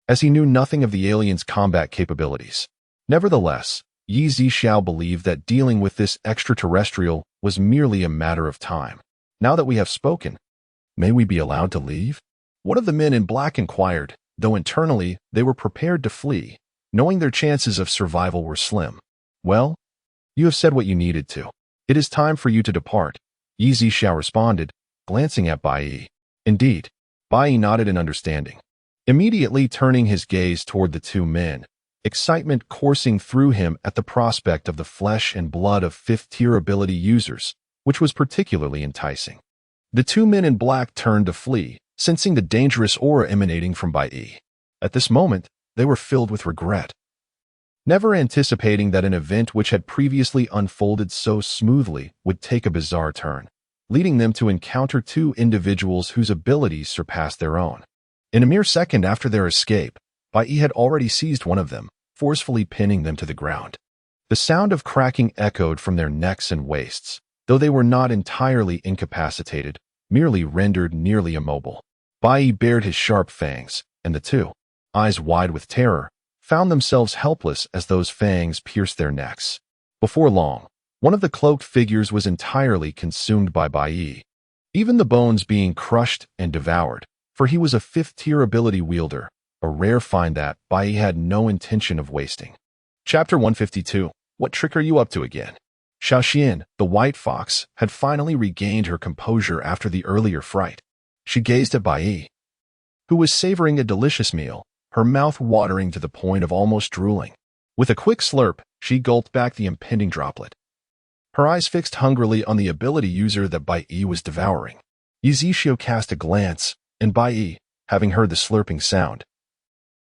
as he knew nothing of the alien's combat capabilities. Nevertheless, Yi Zixiao believed that dealing with this extraterrestrial was merely a matter of time. "Now that we have spoken, may we be allowed to leave?" one of the men in black inquired, though internally they were prepared to flee, knowing their chances of survival were slim. "Well, you have said what you needed to. It is time for you to depart," Yi Zixiao responded, glancing at Bai Yi. "Indeed." Bai Yi nodded in understanding, immediately turning his gaze toward the two men, excitement coursing through him at the prospect of the flesh and blood of fifth-tier ability users, which was particularly enticing. The two men in black turned to flee, sensing the dangerous aura emanating from Bai Yi. At this moment, they were filled with regret, never anticipating that an event which had previously unfolded so smoothly would take a bizarre turn, leading them to encounter two individuals whose abilities surpassed their own. In a mere second after their escape, Bai Yi had already seized one of them, forcefully pinning them to the ground. The sound of cracking echoed from their necks and waists, though they were not entirely incapacitated, merely rendered nearly immobile. Bai Yi bared his sharp fangs, and the two, eyes wide with terror, found themselves helpless as those fangs pierced their necks. Before long, one of the cloaked figures was entirely consumed by Bai Yi, even the bones being crushed and devoured, for he was a 5th-tier ability wielder, a rare find that Bai had no intention of wasting. Chapter 152. What trick are you up to again? Xiaoxian, the white fox, had finally regained her composure after the earlier fright. She gazed at Bai, who was savoring a delicious meal, her mouth watering to the point of almost drooling. With a quick slurp, she gulped back the impending droplet. Her eyes fixed hungrily on the ability user that Bai was devouring. Yizishio cast a glance, and Bai, having heard the slurping sound,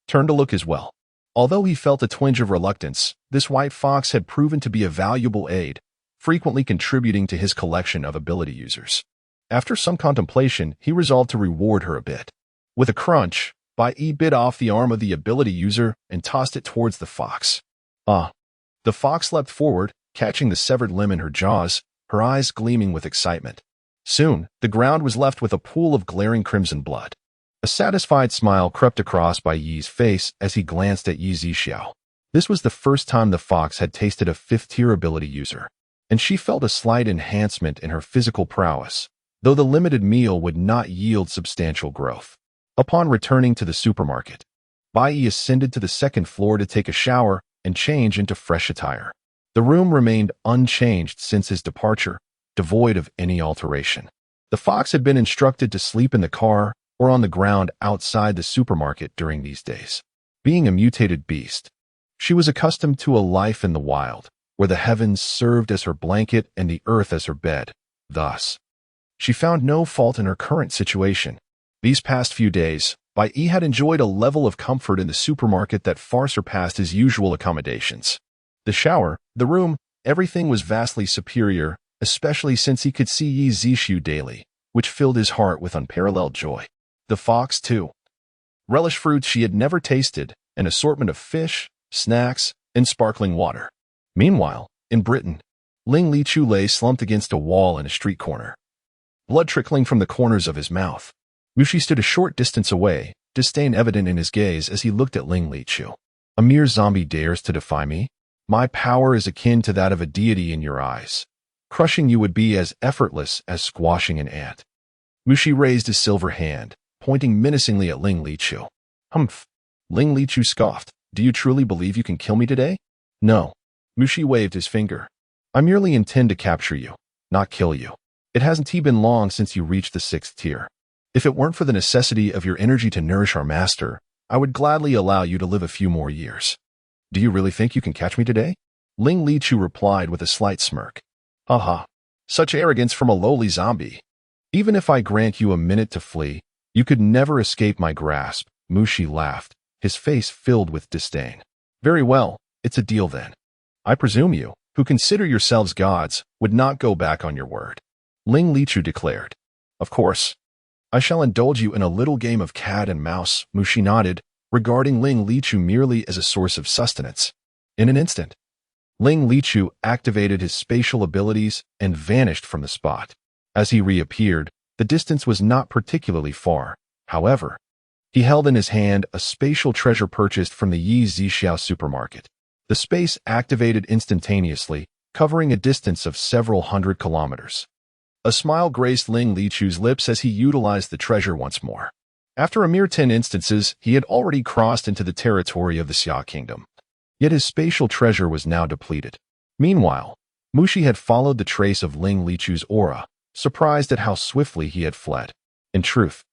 turned to look as well. Although he felt a twinge of reluctance, this white fox had proven to be a valuable aid, frequently contributing to his collection of ability users. After some contemplation, he resolved to reward her a bit. With a crunch, Bai bit off the arm of the ability user and tossed it towards the fox. The fox leapt forward, catching the severed limb in her jaws, her eyes gleaming with excitement. Soon, the ground was left with a pool of glaring crimson blood. A satisfied smile crept across Bai Yi's face as he glanced at Yi Zixiao. This was the first time the fox had tasted a 5th-tier ability user, and she felt a slight enhancement in her physical prowess, though the limited meal would not yield substantial growth. Upon returning to the supermarket, Bai Yi ascended to the 2nd floor to take a shower and change into fresh attire. The room remained unchanged since his departure, devoid of any alteration. The fox had been instructed to sleep in the car or on the ground outside the supermarket during these days. Being a mutated beast, she was accustomed to a life in the wild, where the heavens served as her blanket and the earth as her bed. Thus, she found no fault in her current situation. These past few days, Bai Yi had enjoyed a level of comfort in the supermarket that far surpassed his usual accommodations. The shower, the room, everything was vastly superior, especially since he could see Yi Zixiu daily, which filled his heart with unparalleled joy. The fox, too, relished fruits she had never tasted, an assortment of fish, snacks, and sparkling water. Meanwhile, in Britain, Ling Lichu lay slumped against a wall in a street corner, blood trickling from the corners of his mouth. Mushi stood a short distance away, disdain evident in his gaze as he looked at Ling Lichu. A mere zombie dares to defy me? My power is akin to that of a deity in your eyes. Crushing you would be as effortless as squashing an ant. Mushi raised his silver hand, pointing menacingly at Ling Lichu. Humph. Ling Lichu scoffed. Do you truly believe you can kill me today? No. Mushi waved his finger. I merely intend to capture you, not kill you. It hasn't been long since you reached the 6th tier. If it weren't for the necessity of your energy to nourish our master, I would gladly allow you to live a few more years. Do you really think you can catch me today? Ling Lichu replied with a slight smirk. Haha. Such arrogance from a lowly zombie. Even if I grant you a minute to flee, you could never escape my grasp. Mushi laughed, his face filled with disdain. Very well, it's a deal then. I presume you, who consider yourselves gods, would not go back on your word. Ling Lichu declared. Of course. I shall indulge you in a little game of cat and mouse, Mushi nodded, regarding Ling Lichu merely as a source of sustenance. In an instant, Ling Lichu activated his spatial abilities and vanished from the spot. As he reappeared, the distance was not particularly far. However, he held in his hand a spatial treasure purchased from the Yi Zixiao supermarket. The space activated instantaneously, covering a distance of several hundred kilometers. A smile graced Ling Lichu's lips as he utilized the treasure once more. After a mere 10 instances, he had already crossed into the territory of the Xia Kingdom. Yet his spatial treasure was now depleted. Meanwhile, Mushi had followed the trace of Ling Lichu's aura, surprised at how swiftly he had fled. In truth,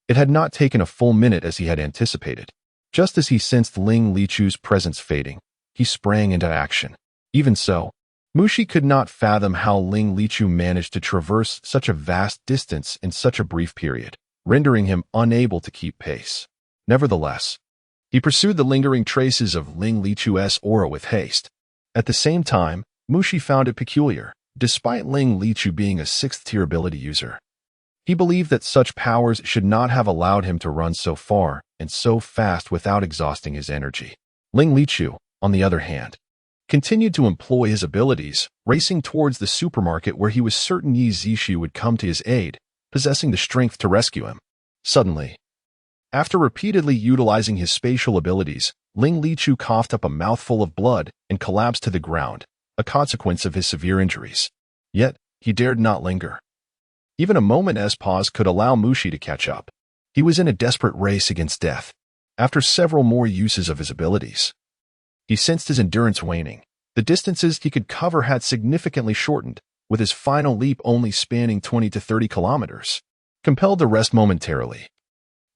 it had not taken a full minute as he had anticipated. Just as he sensed Ling Lichu's presence fading, he sprang into action. Even so, Mushi could not fathom how Ling Lichu managed to traverse such a vast distance in such a brief period, rendering him unable to keep pace. Nevertheless, he pursued the lingering traces of Ling Lichu's aura with haste. At the same time, Mushi found it peculiar, despite Ling Lichu being a 6th-tier ability user. He believed that such powers should not have allowed him to run so far and so fast without exhausting his energy. Ling Lichu, on the other hand, continued to employ his abilities, racing towards the supermarket where he was certain Yi Zixiu would come to his aid, possessing the strength to rescue him. Suddenly, after repeatedly utilizing his spatial abilities, Ling Lichu coughed up a mouthful of blood and collapsed to the ground, a consequence of his severe injuries. Yet, he dared not linger. Even a moment's pause could allow Mushi to catch up. He was in a desperate race against death. After several more uses of his abilities, he sensed his endurance waning. The distances he could cover had significantly shortened, with his final leap only spanning 20 to 30 kilometers. Compelled to rest momentarily,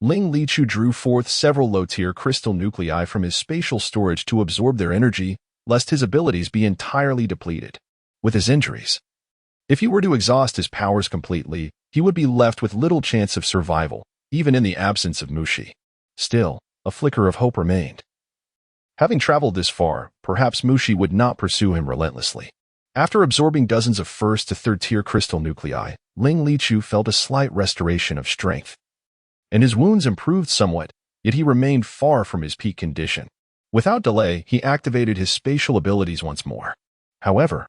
Ling Lichu drew forth several low-tier crystal nuclei from his spatial storage to absorb their energy, lest his abilities be entirely depleted. With his injuries, if he were to exhaust his powers completely, he would be left with little chance of survival, even in the absence of Mushi. Still, a flicker of hope remained. Having traveled this far, perhaps Mushi would not pursue him relentlessly. After absorbing dozens of first to third-tier crystal nuclei, Ling Lichu felt a slight restoration of strength, and his wounds improved somewhat, yet he remained far from his peak condition. Without delay, he activated his spatial abilities once more. However,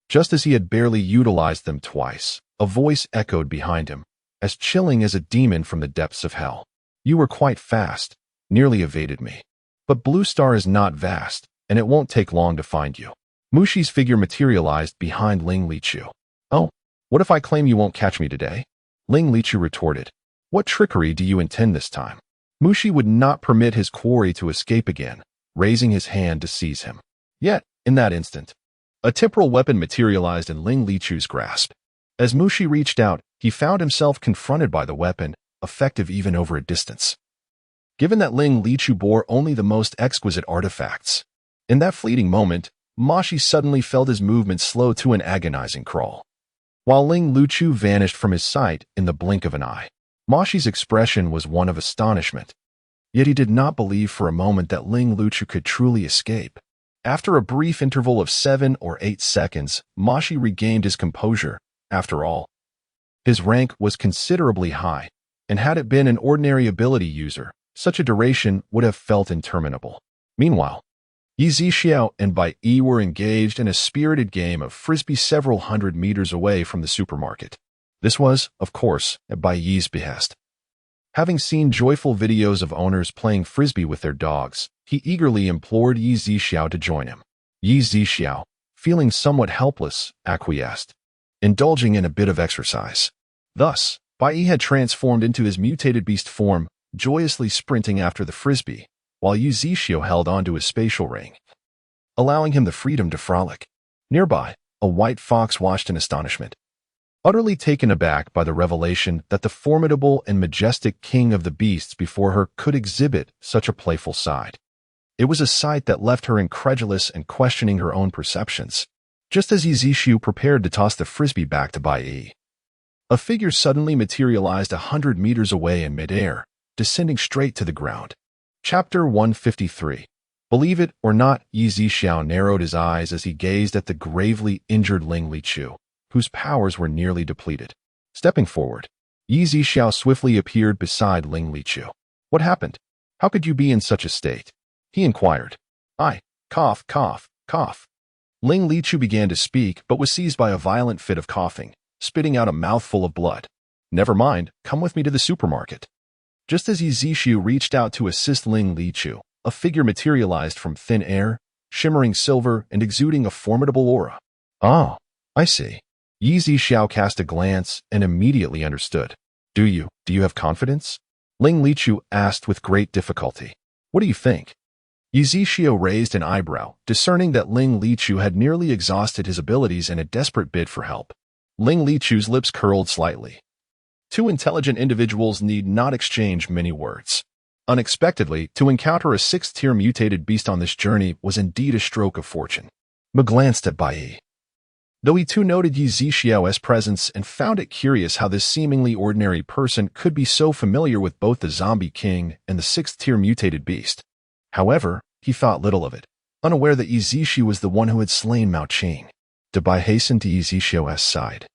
just as he had barely utilized them twice, a voice echoed behind him, as chilling as a demon from the depths of hell. "You were quite fast, nearly evaded me. But Blue Star is not vast, and it won't take long to find you." Mushi's figure materialized behind Ling Lichu. "Oh, what if I claim you won't catch me today?" Ling Lichu retorted. "What trickery do you intend this time?" Mushi would not permit his quarry to escape again, raising his hand to seize him. Yet, in that instant, a temporal weapon materialized in Ling Lichu's grasp. As Mushi reached out, he found himself confronted by the weapon, effective even over a distance. Given that Ling Lichu bore only the most exquisite artifacts, in that fleeting moment, Mushi suddenly felt his movement slow to an agonizing crawl. While Ling Lichu vanished from his sight in the blink of an eye, Mushi's expression was one of astonishment. Yet he did not believe for a moment that Ling Lichu could truly escape. After a brief interval of 7 or 8 seconds, Mushi regained his composure. After all, his rank was considerably high, and had it been an ordinary ability user, such a duration would have felt interminable. Meanwhile, Yi Zixiao and Bai Yi were engaged in a spirited game of frisbee several hundred meters away from the supermarket. This was, of course, at Bai Yi's behest. Having seen joyful videos of owners playing frisbee with their dogs, he eagerly implored Yi Zixiao to join him. Yi Zixiao, feeling somewhat helpless, acquiesced, indulging in a bit of exercise. Thus, Bai Yi had transformed into his mutated beast form, joyously sprinting after the frisbee, while Yi Zixiao held onto his spatial ring, allowing him the freedom to frolic. Nearby, a white fox watched in astonishment, utterly taken aback by the revelation that the formidable and majestic king of the beasts before her could exhibit such a playful side. It was a sight that left her incredulous and questioning her own perceptions. Just as Yi Zixiao prepared to toss the frisbee back to Bai Yi, a figure suddenly materialized 100 meters away in midair, descending straight to the ground. Chapter 153. Believe it or not, Yi Zixiao narrowed his eyes as he gazed at the gravely injured Ling Lichu, whose powers were nearly depleted. Stepping forward, Yi Zixiao swiftly appeared beside Ling Lichu. "What happened? How could you be in such a state?" he inquired. "I, cough, cough, cough." Ling Lichu began to speak, but was seized by a violent fit of coughing, spitting out a mouthful of blood. "Never mind, come with me to the supermarket." Just as Yi Zixiao reached out to assist Ling Lichu, a figure materialized from thin air, shimmering silver and exuding a formidable aura. "Ah, I see." Yi Zixiao cast a glance and immediately understood. Do you have confidence?" Ling Lichu asked with great difficulty. "What do you think?" Yi Zixiao raised an eyebrow, discerning that Ling Lichu had nearly exhausted his abilities in a desperate bid for help. Ling Lichu's lips curled slightly. Two intelligent individuals need not exchange many words. Unexpectedly, to encounter a 6th-tier mutated beast on this journey was indeed a stroke of fortune. Ma glanced at Bai Yi, though he too noted Yi Zixiao's presence and found it curious how this seemingly ordinary person could be so familiar with both the zombie king and the 6th-tier mutated beast. However, he thought little of it, unaware that Yi Zixiao was the one who had slain Mao Qing. Bai hastened to Yi Zixiao's side,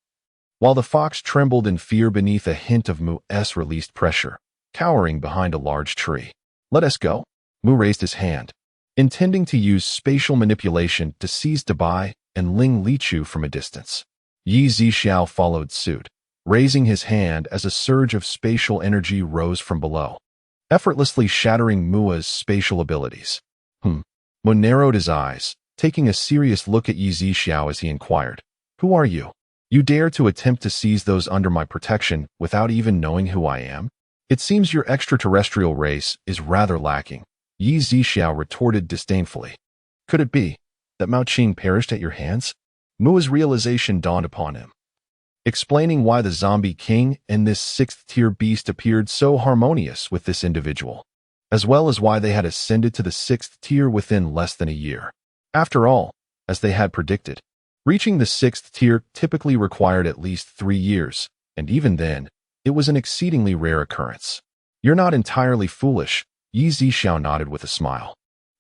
while the fox trembled in fear beneath a hint of Mu's released pressure, cowering behind a large tree. "Let us go." Mu raised his hand, intending to use spatial manipulation to seize Bai and Ling Lichu from a distance. Yi Zixiao followed suit, raising his hand as a surge of spatial energy rose from below, effortlessly shattering Mu's spatial abilities. Mu narrowed his eyes, taking a serious look at Yi Zixiao as he inquired, "Who are you?" You dare to attempt to seize those under my protection without even knowing who I am? It seems your extraterrestrial race is rather lacking, Yi Zixiao retorted disdainfully. Could it be that Mao Qing perished at your hands? Mua's realization dawned upon him, explaining why the zombie king and this sixth-tier beast appeared so harmonious with this individual, as well as why they had ascended to the sixth tier within less than a year. After all, as they had predicted, reaching the sixth tier typically required at least 3 years, and even then, it was an exceedingly rare occurrence. You're not entirely foolish, Yi Zixiao nodded with a smile.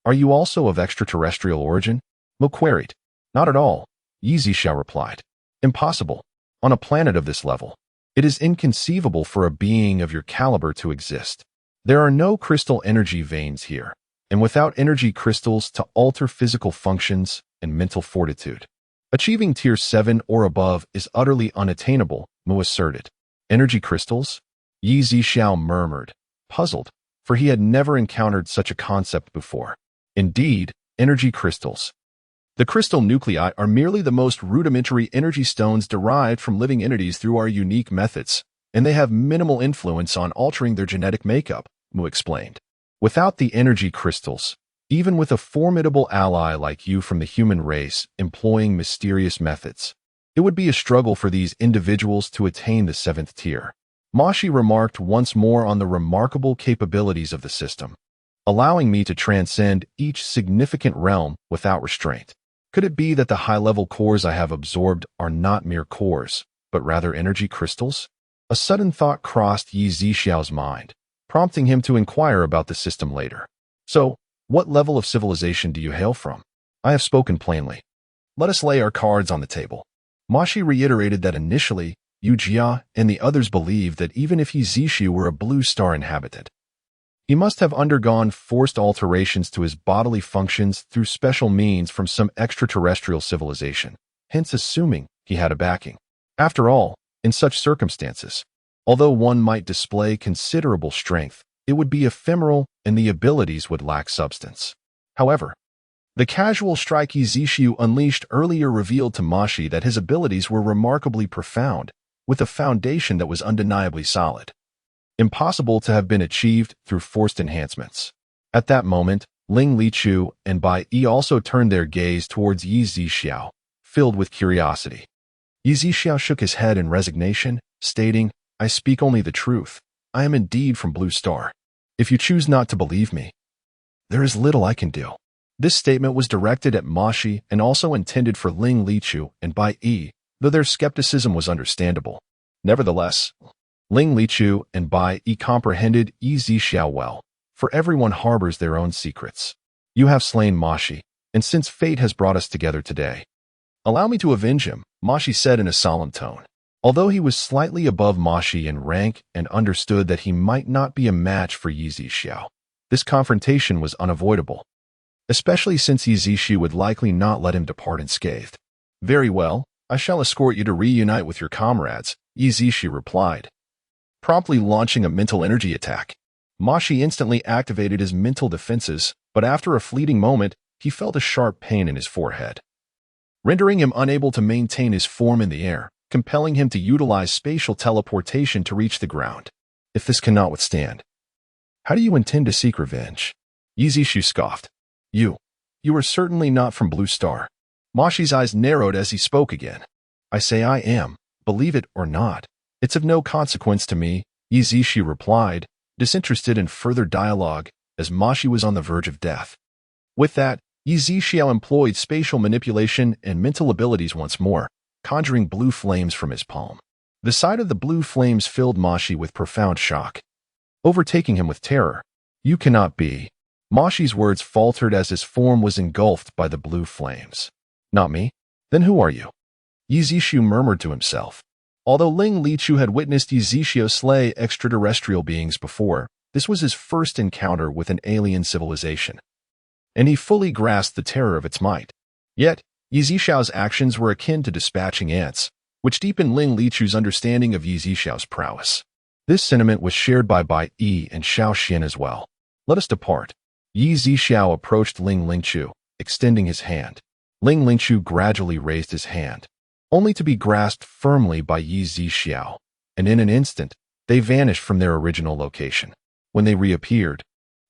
Are you also of extraterrestrial origin? Mo queried. Not at all, Yi Zixiao replied. Impossible. On a planet of this level, it is inconceivable for a being of your caliber to exist. There are no crystal energy veins here, and without energy crystals to alter physical functions and mental fortitude, achieving tier 7 or above is utterly unattainable, Mu asserted. Energy crystals? Yi Zixiao murmured, puzzled, for he had never encountered such a concept before. Indeed, energy crystals. The crystal nuclei are merely the most rudimentary energy stones derived from living entities through our unique methods, and they have minimal influence on altering their genetic makeup, Mu explained. Without the energy crystals, even with a formidable ally like you from the human race employing mysterious methods, it would be a struggle for these individuals to attain the 7th tier. Mashi remarked once more on the remarkable capabilities of the system, allowing me to transcend each significant realm without restraint. Could it be that the high-level cores I have absorbed are not mere cores, but rather energy crystals? A sudden thought crossed Yi Zixiao's mind, prompting him to inquire about the system later. So, what level of civilization do you hail from? I have spoken plainly. Let us lay our cards on the table. Mashi reiterated that initially, Yu Jia and the others believed that even if Yi Zixiu were a blue star inhabitant, he must have undergone forced alterations to his bodily functions through special means from some extraterrestrial civilization, hence assuming he had a backing. After all, in such circumstances, although one might display considerable strength, it would be ephemeral and the abilities would lack substance. However, the casual strike Yi Zixiu unleashed earlier revealed to Mashi that his abilities were remarkably profound, with a foundation that was undeniably solid. Impossible to have been achieved through forced enhancements. At that moment, Ling Lichu and Bai Yi also turned their gaze towards Yi Zixiao, filled with curiosity. Yi Zixiao shook his head in resignation, stating, I speak only the truth. I am indeed from Blue Star. If you choose not to believe me, there is little I can do. This statement was directed at Mashi and also intended for Ling Lichu and Bai Yi, though their skepticism was understandable. Nevertheless, Ling Lichu and Bai Yi comprehended Yi Zixiao well, for everyone harbors their own secrets. You have slain Mashi, and since fate has brought us together today, allow me to avenge him, Mashi said in a solemn tone. Although he was slightly above Mashi in rank and understood that he might not be a match for Yi Zixiao, this confrontation was unavoidable, especially since Yi Zixiu would likely not let him depart unscathed. Very well, I shall escort you to reunite with your comrades, Yi Zixiu replied, promptly launching a mental energy attack. Mashi instantly activated his mental defenses, but after a fleeting moment, he felt a sharp pain in his forehead, rendering him unable to maintain his form in the air, compelling him to utilize spatial teleportation to reach the ground. If this cannot withstand, how do you intend to seek revenge? Yi Zixiu scoffed. You are certainly not from Blue Star. Mashi's eyes narrowed as he spoke again. I say I am, believe it or not. It's of no consequence to me, Yi Zixiu replied, disinterested in further dialogue, as Mashi was on the verge of death. With that, Yi Zixiao employed spatial manipulation and mental abilities once more, conjuring blue flames from his palm. The sight of the blue flames filled Mashi with profound shock, overtaking him with terror. You cannot be. Mashi's words faltered as his form was engulfed by the blue flames. Not me? Then who are you? Yi Zixiu murmured to himself. Although Ling Lichu had witnessed Yi Zixiao slay extraterrestrial beings before, this was his first encounter with an alien civilization, and he fully grasped the terror of its might. Yet, Yi Zixiao's actions were akin to dispatching ants, which deepened Ling Lichu's understanding of Yi Zixiao's prowess. This sentiment was shared by Bai Yi and Xiao Xian as well. Let us depart. Yi Zixiao approached Ling Lichu, extending his hand. Ling Lichu gradually raised his hand, only to be grasped firmly by Yi Zixiao, and in an instant, they vanished from their original location. When they reappeared,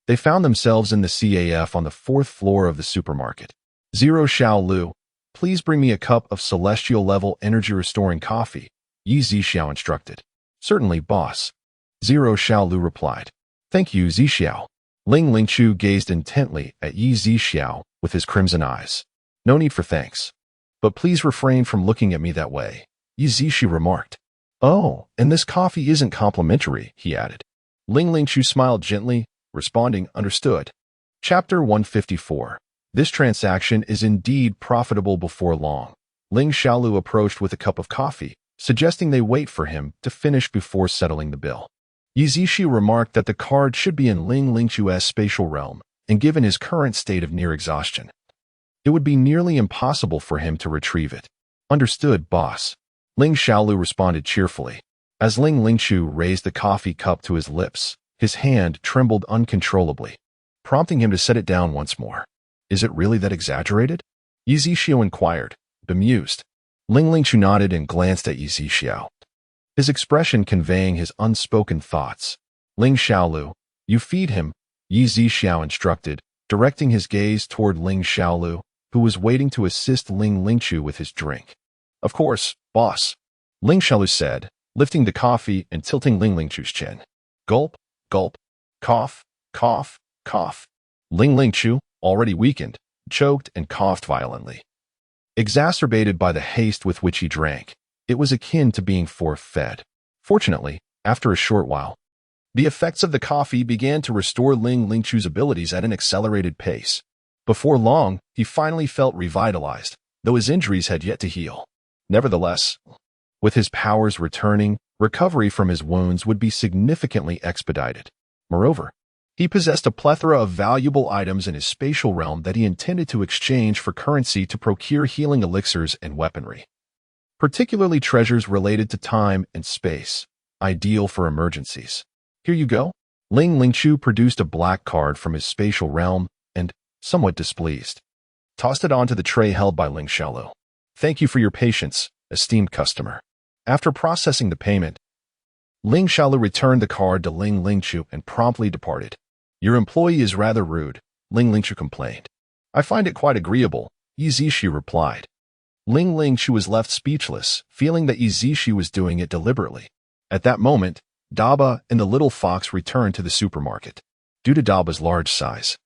they found themselves in the CAF on the 4th floor of the supermarket. Zero Xiao Lu, please bring me a cup of celestial-level energy-restoring coffee, Yi Zixiao instructed. Certainly, boss. Zero Xiao Lu replied. Thank you, Zixiao. Ling Lingchu gazed intently at Yi Zixiao with his crimson eyes. No need for thanks. But please refrain from looking at me that way, Yi Zixiao remarked. Oh, and this coffee isn't complimentary, he added. Ling Lingchu smiled gently, responding, understood. Chapter 154. This transaction is indeed profitable before long. Ling Xiaolu approached with a cup of coffee, suggesting they wait for him to finish before settling the bill. Yi Zixiao remarked that the card should be in Ling Lingchu's spatial realm, and given his current state of near exhaustion, it would be nearly impossible for him to retrieve it. Understood, boss. Ling Xiaolu responded cheerfully. As Ling Lingchu raised the coffee cup to his lips, his hand trembled uncontrollably, prompting him to set it down once more. Is it really that exaggerated? Yi Zixiao inquired, bemused. Ling Lingchu nodded and glanced at Yi Zixiao, his expression conveying his unspoken thoughts. Ling Xiaolu, you feed him, Yi Zixiao instructed, directing his gaze toward Ling Xiaolu, who was waiting to assist Ling Lingchu with his drink. Of course, boss, Ling Xiaolu said, lifting the coffee and tilting Ling Lingchu's chin. Gulp, gulp, cough, cough, cough. Ling Lingchu, already weakened, choked and coughed violently. Exacerbated by the haste with which he drank, it was akin to being force-fed. Fortunately, after a short while, the effects of the coffee began to restore Ling Lingchu's abilities at an accelerated pace. Before long, he finally felt revitalized, though his injuries had yet to heal. Nevertheless, with his powers returning, recovery from his wounds would be significantly expedited. Moreover, he possessed a plethora of valuable items in his spatial realm that he intended to exchange for currency to procure healing elixirs and weaponry, particularly treasures related to time and space, ideal for emergencies. Here you go. Ling Lingchu produced a black card from his spatial realm and, somewhat displeased, tossed it onto the tray held by Ling Xiaolu. Thank you for your patience, esteemed customer. After processing the payment, Ling Xiaolu returned the card to Ling Lingchu and promptly departed. Your employee is rather rude, Ling Lingchu complained. I find it quite agreeable, Yi Zixiao replied. Ling Lingchu was left speechless, feeling that Yi Zixiao was doing it deliberately. At that moment, Daba and the little fox returned to the supermarket. Due to Daba's large size,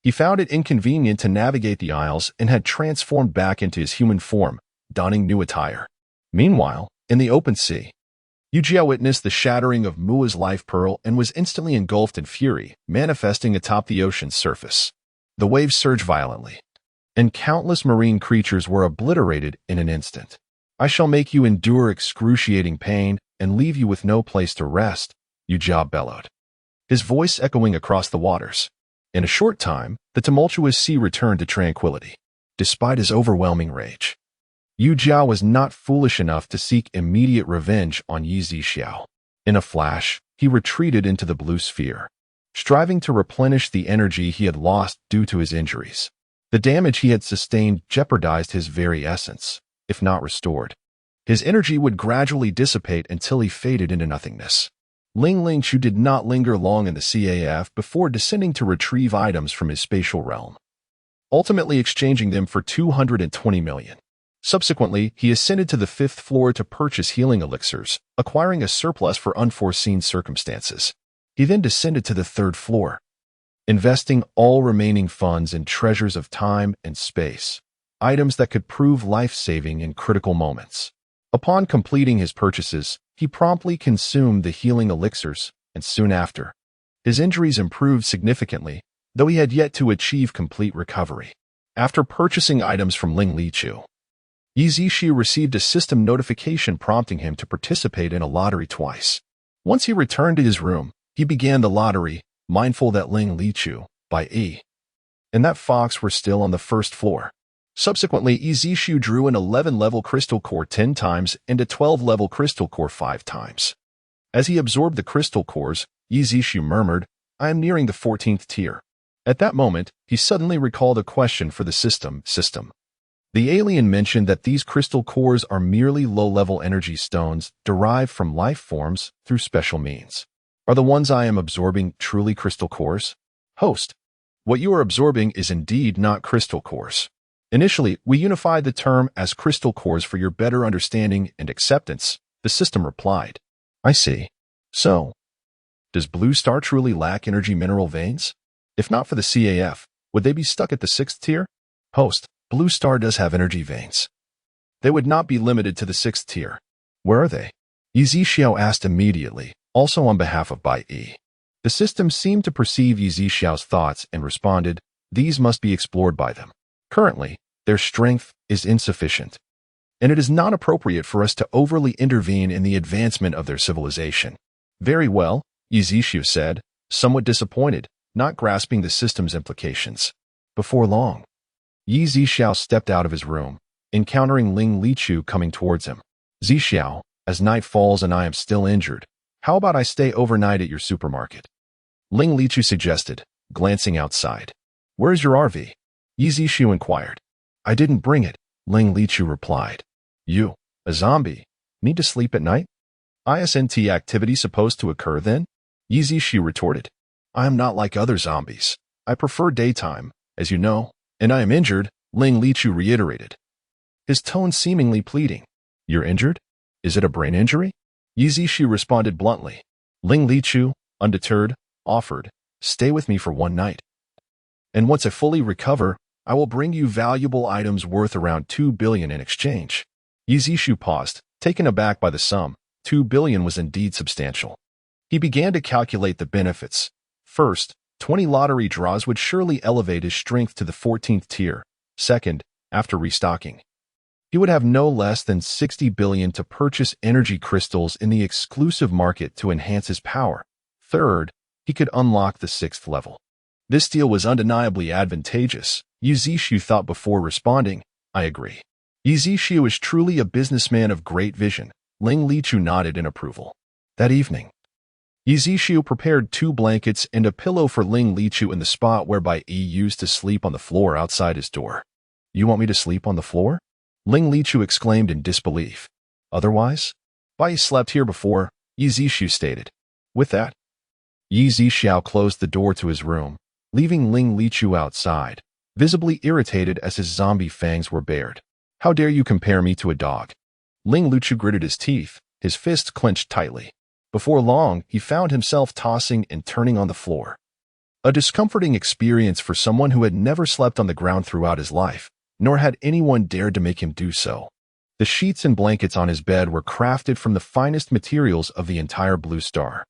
he found it inconvenient to navigate the aisles and had transformed back into his human form, donning new attire. Meanwhile, in the open sea, Yujia witnessed the shattering of Mua's life pearl and was instantly engulfed in fury, manifesting atop the ocean's surface. The waves surged violently, and countless marine creatures were obliterated in an instant. I shall make you endure excruciating pain and leave you with no place to rest, Yujia bellowed, his voice echoing across the waters. In a short time, the tumultuous sea returned to tranquility. Despite his overwhelming rage, Yu Jiao was not foolish enough to seek immediate revenge on Yi Zixiao. In a flash, he retreated into the blue sphere, striving to replenish the energy he had lost due to his injuries. The damage he had sustained jeopardized his very essence, if not restored. His energy would gradually dissipate until he faded into nothingness. Ling Lingchu did not linger long in the CAF before descending to retrieve items from his spatial realm, ultimately exchanging them for 220 million. Subsequently, he ascended to the 5th floor to purchase healing elixirs, acquiring a surplus for unforeseen circumstances. He then descended to the 3rd floor, investing all remaining funds in treasures of time and space, items that could prove life-saving in critical moments. Upon completing his purchases, he promptly consumed the healing elixirs, and soon after, his injuries improved significantly, though he had yet to achieve complete recovery. After purchasing items from Ling Lichu, Yi Zixiao received a system notification prompting him to participate in a lottery twice. Once he returned to his room, he began the lottery, mindful that Ling Lichu, by E, and that fox were still on the 1st floor. Subsequently, Yi Zixiao drew an 11-level crystal core 10 times and a 12-level crystal core 5 times. As he absorbed the crystal cores, Yi Zixiao murmured, I am nearing the 14th tier. At that moment, he suddenly recalled a question for the system. The alien mentioned that these crystal cores are merely low-level energy stones derived from life forms through special means. Are the ones I am absorbing truly crystal cores? Host: what you are absorbing is indeed not crystal cores. Initially, we unified the term as crystal cores for your better understanding and acceptance, the system replied. I see. So, does Blue Star truly lack energy mineral veins? If not for the CAF, would they be stuck at the 6th tier? Host: Blue Star does have energy veins. They would not be limited to the 6th tier. Where are they? Yi Xiao asked immediately, also on behalf of Bai Yi. The system seemed to perceive Yi Xiao's thoughts and responded, these must be explored by them. Currently, their strength is insufficient, and it is not appropriate for us to overly intervene in the advancement of their civilization. Very well, Yi Xiao said, somewhat disappointed, not grasping the system's implications. Before long, Yi Xiao stepped out of his room, encountering Ling Lichu coming towards him. Xiao, as night falls and I am still injured, how about I stay overnight at your supermarket? Ling Lichu suggested, glancing outside. Where's your RV? Yi Xiao inquired. I didn't bring it, Ling Lichu replied. You, a zombie, need to sleep at night? Isn't activity supposed to occur then? Yi Xiao retorted. I am not like other zombies. I prefer daytime, as you know. And I am injured, Ling Lichu reiterated, his tone seemingly pleading. You're injured? Is it a brain injury? Yi Xiao responded bluntly. Ling Lichu, undeterred, offered, stay with me for one night. And once I fully recover, I will bring you valuable items worth around 2 billion in exchange. Yi Xiao paused, taken aback by the sum. 2 billion was indeed substantial. He began to calculate the benefits. First, 20 lottery draws would surely elevate his strength to the 14th tier. Second, after restocking, he would have no less than 60 billion to purchase energy crystals in the exclusive market to enhance his power. Third, he could unlock the 6th level. This deal was undeniably advantageous. Yi Xiao thought before responding, I agree. Yi Xiao is truly a businessman of great vision. Ling Lichu nodded in approval. That evening, Yi Xiao prepared 2 blankets and a pillow for Ling Lichu in the spot whereby Yi used to sleep on the floor outside his door. You want me to sleep on the floor? Ling Lichu exclaimed in disbelief. Otherwise? Bai slept here before, Yi Xiao stated. With that, Yi Xiao closed the door to his room, leaving Ling Lichu outside, visibly irritated as his zombie fangs were bared. How dare you compare me to a dog? Ling Lichu gritted his teeth, his fists clenched tightly. Before long, he found himself tossing and turning on the floor. A discomforting experience for someone who had never slept on the ground throughout his life, nor had anyone dared to make him do so. The sheets and blankets on his bed were crafted from the finest materials of the entire Blue Star.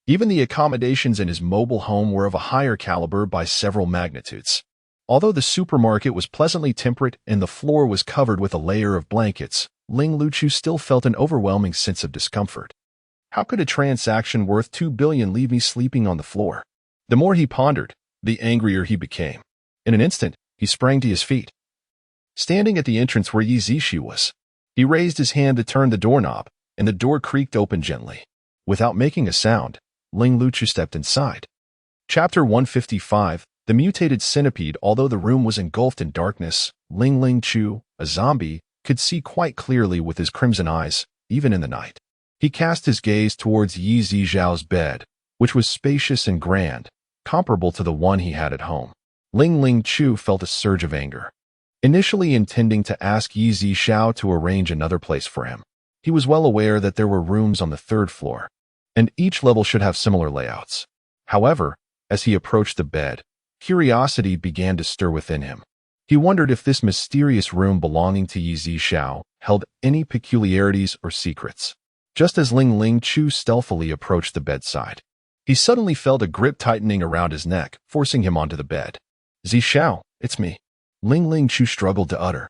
Even the accommodations in his mobile home were of a higher caliber by several magnitudes. Although the supermarket was pleasantly temperate and the floor was covered with a layer of blankets, Ling Lichu still felt an overwhelming sense of discomfort. How could a transaction worth 2 billion leave me sleeping on the floor? The more he pondered, the angrier he became. In an instant, he sprang to his feet. Standing at the entrance where Yi Xiao was, he raised his hand to turn the doorknob, and the door creaked open gently. Without making a sound, Ling Lichu stepped inside. Chapter 155, The Mutated Centipede. Although the room was engulfed in darkness, Ling Lichu, a zombie, could see quite clearly with his crimson eyes, even in the night. He cast his gaze towards Yi Xiao's bed, which was spacious and grand, comparable to the one he had at home. Ling Lichu felt a surge of anger. Initially intending to ask Yi Xiao to arrange another place for him, he was well aware that there were rooms on the 3rd floor, and each level should have similar layouts. However, as he approached the bed, curiosity began to stir within him. He wondered if this mysterious room belonging to Yi Xiao held any peculiarities or secrets. Just as Ling Lichu stealthily approached the bedside, he suddenly felt a grip tightening around his neck, forcing him onto the bed. Xiao, it's me. Ling Lichu struggled to utter,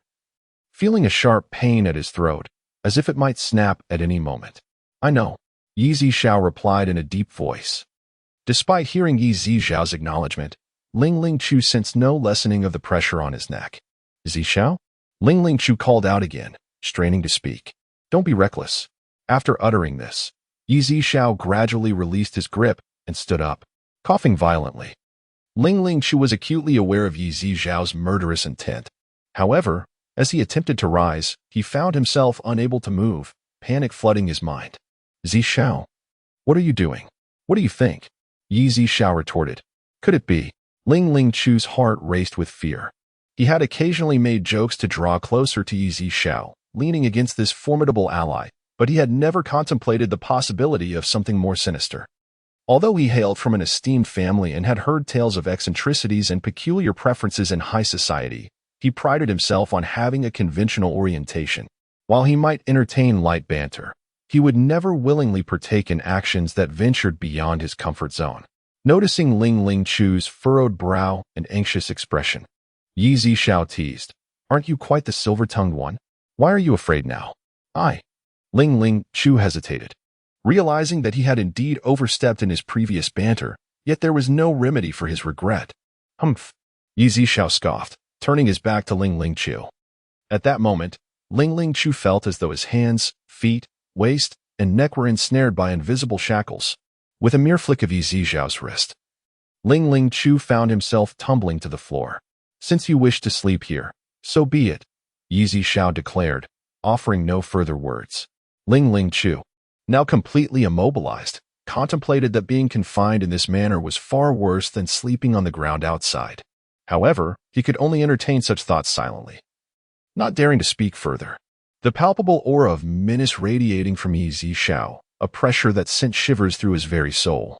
feeling a sharp pain at his throat, as if it might snap at any moment. I know, Yi Xiao replied in a deep voice. Despite hearing Yi Xiao's acknowledgement, Ling Lichu sensed no lessening of the pressure on his neck. Xiao? Ling Lichu called out again, straining to speak. Don't be reckless. After uttering this, Yi Xiao gradually released his grip and stood up, coughing violently. Ling Lichu was acutely aware of Yi Xiao's murderous intent. However, As he attempted to rise, he found himself unable to move, panic flooding his mind. Zishao, what are you doing? What do you think? Yi Zishao retorted. Could it be? Ling Ling Chu's heart raced with fear. He had occasionally made jokes to draw closer to Yi Zishao, leaning against this formidable ally, but he had never contemplated the possibility of something more sinister. Although he hailed from an esteemed family and had heard tales of eccentricities and peculiar preferences in high society, he prided himself on having a conventional orientation. While he might entertain light banter, he would never willingly partake in actions that ventured beyond his comfort zone. Noticing Ling Ling Chu's furrowed brow and anxious expression, Yi Zishao teased, Aren't you quite the silver-tongued one? Why are you afraid now? Ling Ling Chu hesitated, realizing that he had indeed overstepped in his previous banter, yet there was no remedy for his regret. Humph, Yi Zishao scoffed, turning his back to Ling Ling Chu. At that moment, Ling Ling Chu felt as though his hands, feet, waist, and neck were ensnared by invisible shackles. With a mere flick of Yi Zishao's wrist, Ling Ling Chu found himself tumbling to the floor. Since you wish to sleep here, so be it, Yi Zishao declared, offering no further words. Ling Ling Chu, now completely immobilized, contemplated that being confined in this manner was far worse than sleeping on the ground outside. However, he could only entertain such thoughts silently, not daring to speak further. The palpable aura of menace radiating from Yi Zishao, a pressure that sent shivers through his very soul,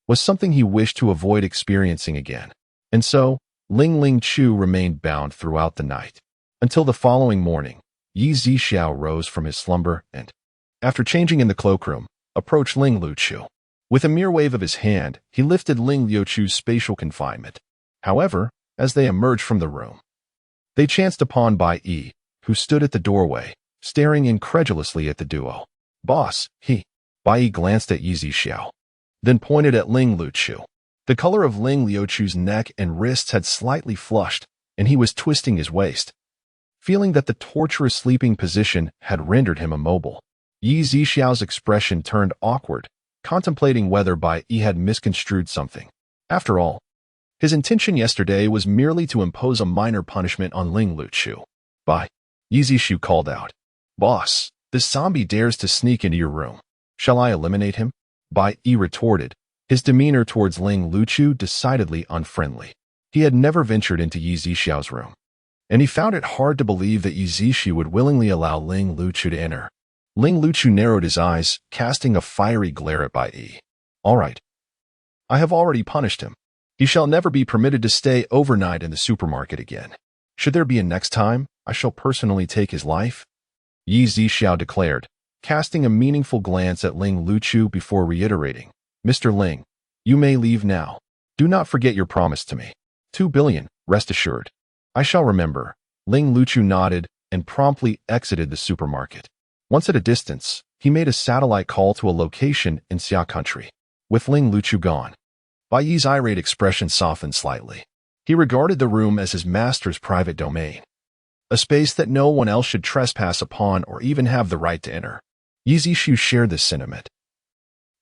was something he wished to avoid experiencing again. And so, Ling Ling Chu remained bound throughout the night. Until the following morning, Yi Zishao rose from his slumber and, after changing in the cloakroom, approached Ling Lu Chu. With a mere wave of his hand, he lifted Ling Liu Chu's spatial confinement. However, as they emerged from the room, they chanced upon Bai Yi, who stood at the doorway, staring incredulously at the duo. Boss, Bai Yi glanced at Yi Zishao, then pointed at Ling Lu Chu. The color of Ling Liu Chu's neck and wrists had slightly flushed, and he was twisting his waist, feeling that the torturous sleeping position had rendered him immobile. Yi Zishao's expression turned awkward, contemplating whether Bai Yi had misconstrued something. After all, his intention yesterday was merely to impose a minor punishment on Ling Lu Chu. Yi Zishao called out, Boss, this zombie dares to sneak into your room. Shall I eliminate him? Bai Yi retorted, his demeanor towards Ling Lu Chu decidedly unfriendly. He had never ventured into Yi Zishao's room, and he found it hard to believe that Yi Zishao would willingly allow Ling Lu Chu to enter. Ling Lu Chu narrowed his eyes, casting a fiery glare at Bai Yi. All right. I have already punished him. He shall never be permitted to stay overnight in the supermarket again. Should there be a next time, I shall personally take his life, Yi Zishao declared, casting a meaningful glance at Ling Lu Chu before reiterating, Mr. Ling, you may leave now. Do not forget your promise to me. 2 billion, rest assured. I shall remember. Ling Lu Chu nodded and promptly exited the supermarket. Once at a distance, he made a satellite call to a location in Xia country. With Ling Lu Chu gone, Bai Yi's irate expression softened slightly. He regarded the room as his master's private domain, a space that no one else should trespass upon or even have the right to enter. Yi Zishao shared this sentiment.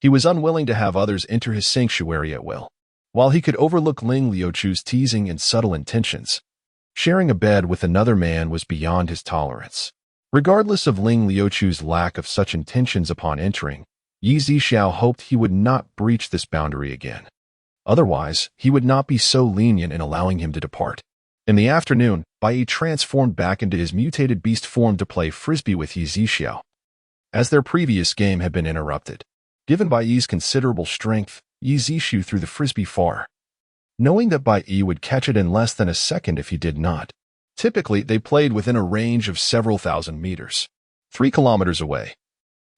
He was unwilling to have others enter his sanctuary at will. While he could overlook Ling Liu Chu's teasing and subtle intentions, sharing a bed with another man was beyond his tolerance. Regardless of Ling Liu Chu's lack of such intentions upon entering, Yi Zishao hoped he would not breach this boundary again. Otherwise, he would not be so lenient in allowing him to depart. In the afternoon, Bai Yi transformed back into his mutated beast form to play frisbee with Yi Zishao, as their previous game had been interrupted. Given Bai Yi's considerable strength, Yi Zishao threw the frisbee far, knowing that Bai Yi would catch it in less than a second if he did not. Typically, they played within a range of several thousand meters. 3 kilometers away,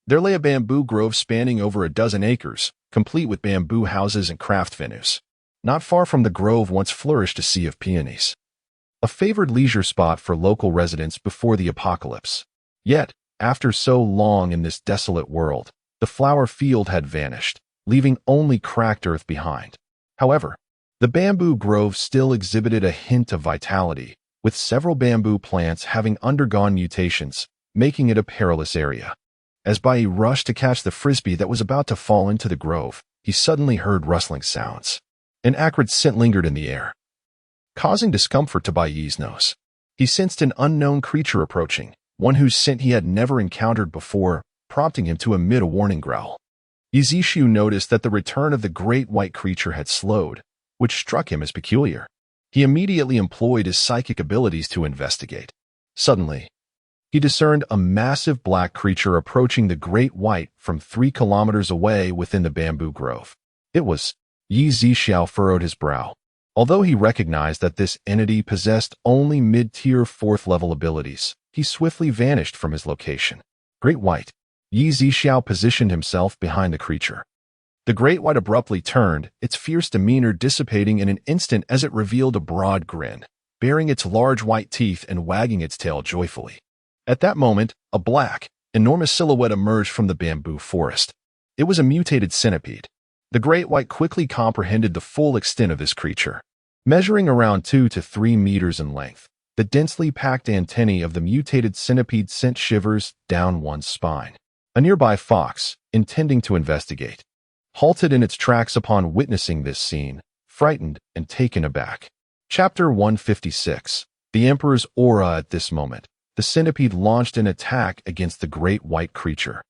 there lay a bamboo grove spanning over a dozen acres, complete with bamboo houses and craft venues. Not far from the grove once flourished a sea of peonies, a favored leisure spot for local residents before the apocalypse. Yet, after so long in this desolate world, the flower field had vanished, leaving only cracked earth behind. However, the bamboo grove still exhibited a hint of vitality, with several bamboo plants having undergone mutations, making it a perilous area. As Bai Yi rushed to catch the frisbee that was about to fall into the grove, he suddenly heard rustling sounds. An acrid scent lingered in the air, causing discomfort to Bai Yi's nose. He sensed an unknown creature approaching, one whose scent he had never encountered before, prompting him to emit a warning growl. Yizishu noticed that the return of the great white creature had slowed, which struck him as peculiar. He immediately employed his psychic abilities to investigate. Suddenly, he discerned a massive black creature approaching the great white from 3 kilometers away within the bamboo grove. It was. Yi Zhixiao furrowed his brow. Although he recognized that this entity possessed only mid-tier 4th-level abilities, he swiftly vanished from his location. Great White. Yi Zhixiao positioned himself behind the creature. The Great White abruptly turned, its fierce demeanor dissipating in an instant as it revealed a broad grin, baring its large white teeth and wagging its tail joyfully. At that moment, a black, enormous silhouette emerged from the bamboo forest. It was a mutated centipede. The Great White quickly comprehended the full extent of this creature. Measuring around 2 to 3 meters in length, the densely packed antennae of the mutated centipede sent shivers down one's spine. A nearby fox, intending to investigate, halted in its tracks upon witnessing this scene, frightened and taken aback. Chapter 156. The Emperor's Aura. At this moment, the centipede launched an attack against the great white creature.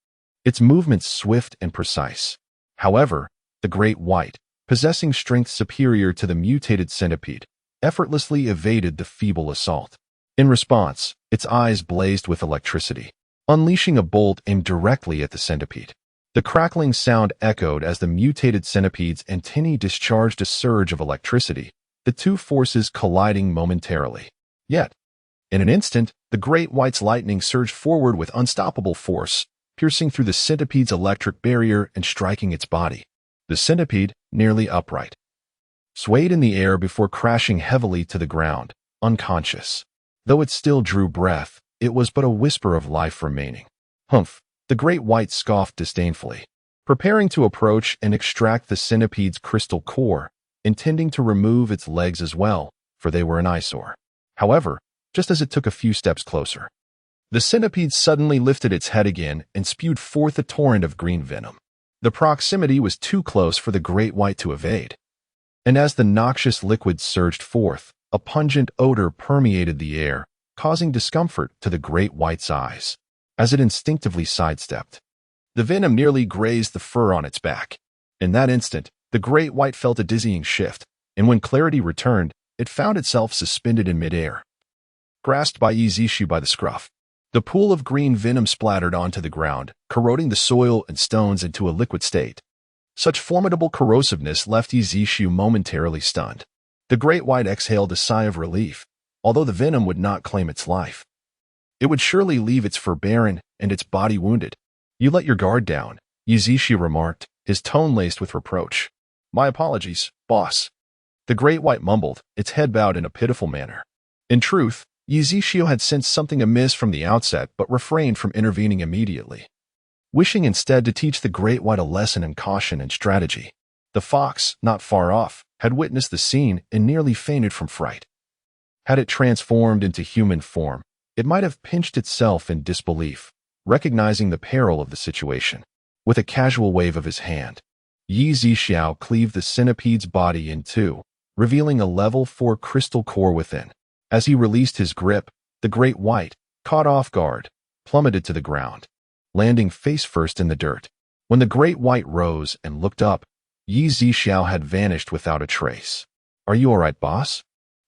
Its movements swift and precise. However, the great white, possessing strength superior to the mutated centipede, effortlessly evaded the feeble assault. In response, its eyes blazed with electricity, unleashing a bolt aimed directly at the centipede. The crackling sound echoed as the mutated centipede's antennae discharged a surge of electricity, the two forces colliding momentarily. Yet, in an instant, the great white's lightning surged forward with unstoppable force, piercing through the centipede's electric barrier and striking its body. The centipede, nearly upright, swayed in the air before crashing heavily to the ground, unconscious. Though it still drew breath, it was but a whisper of life remaining. Humph! The great white scoffed disdainfully, preparing to approach and extract the centipede's crystal core, intending to remove its legs as well, for they were an eyesore. However, just as it took a few steps closer, the centipede suddenly lifted its head again and spewed forth a torrent of green venom. The proximity was too close for the great white to evade. And as the noxious liquid surged forth, a pungent odor permeated the air, causing discomfort to the great white's eyes. As it instinctively sidestepped, the venom nearly grazed the fur on its back. In that instant, the great white felt a dizzying shift, and when clarity returned, it found itself suspended in midair. Grasped by Yizishu by the scruff, the pool of green venom splattered onto the ground, corroding the soil and stones into a liquid state. Such formidable corrosiveness left Yizishu momentarily stunned. The great white exhaled a sigh of relief, although the venom would not claim its life. It would surely leave its fur barren and its body wounded. You let your guard down, Yizishu remarked, his tone laced with reproach. My apologies, boss. The great white mumbled, its head bowed in a pitiful manner. In truth, Yizishu had sensed something amiss from the outset but refrained from intervening immediately, wishing instead to teach the great white a lesson in caution and strategy. The fox, not far off, had witnessed the scene and nearly fainted from fright. Had it transformed into human form, it might have pinched itself in disbelief, recognizing the peril of the situation. With a casual wave of his hand, Yi Zhixiao cleaved the centipede's body in two, revealing a level 4 crystal core within. As he released his grip, the great white, caught off guard, plummeted to the ground, landing face first in the dirt. When the great white rose and looked up, Yi Zhixiao had vanished without a trace. Are you all right, boss?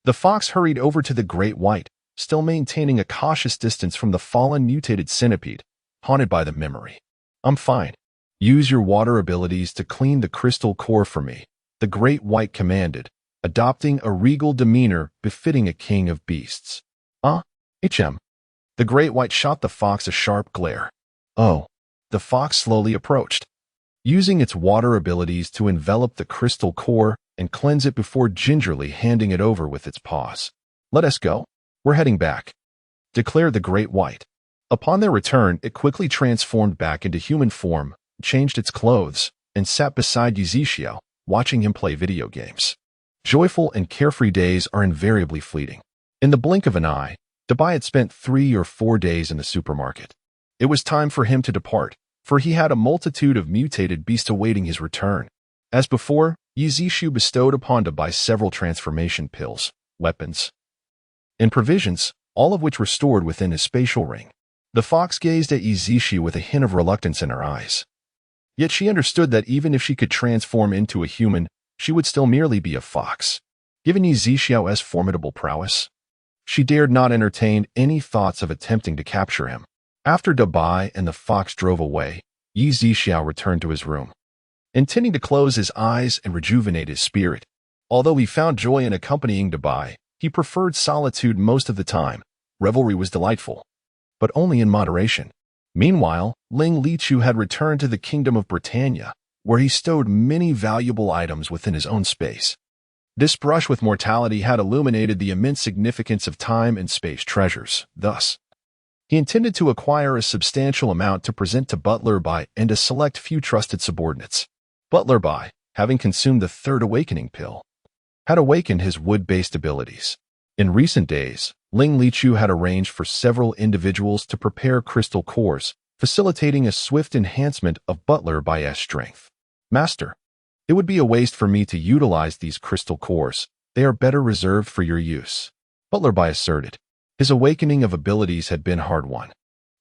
The fox hurried over to the great white, still maintaining a cautious distance from the fallen mutated centipede, haunted by the memory. I'm fine. Use your water abilities to clean the crystal core for me, the great white commanded, adopting a regal demeanor befitting a king of beasts. HM. The great white shot the fox a sharp glare. Oh. The fox slowly approached, using its water abilities to envelop the crystal core and cleanse it before gingerly handing it over with its paws. Let us go. We're heading back, declared the great white. Upon their return, it quickly transformed back into human form, changed its clothes, and sat beside Yizishu, watching him play video games. Joyful and carefree days are invariably fleeting. In the blink of an eye, Dabai had spent 3 or 4 days in the supermarket. It was time for him to depart, for he had a multitude of mutated beasts awaiting his return. As before, Yizishu bestowed upon Dabai several transformation pills, weapons, and provisions, all of which were stored within his spatial ring. The fox gazed at Yizishi with a hint of reluctance in her eyes. Yet she understood that even if she could transform into a human, she would still merely be a fox. Given Yizishiao's formidable prowess, she dared not entertain any thoughts of attempting to capture him. After Dabai and the fox drove away, Yizixiao returned to his room, intending to close his eyes and rejuvenate his spirit. Although he found joy in accompanying Dabai, he preferred solitude most of the time. Revelry was delightful, but only in moderation. Meanwhile, Ling Lichu had returned to the Kingdom of Britannia, where he stowed many valuable items within his own space. This brush with mortality had illuminated the immense significance of time and space treasures. Thus, he intended to acquire a substantial amount to present to Butler Bai and a select few trusted subordinates. Butler Bai, having consumed the third awakening pill, had awakened his wood-based abilities. In recent days, Ling Lichu had arranged for several individuals to prepare crystal cores, facilitating a swift enhancement of Butler Bai's strength. Master, it would be a waste for me to utilize these crystal cores. They are better reserved for your use, Butler Bai asserted. His awakening of abilities had been hard-won,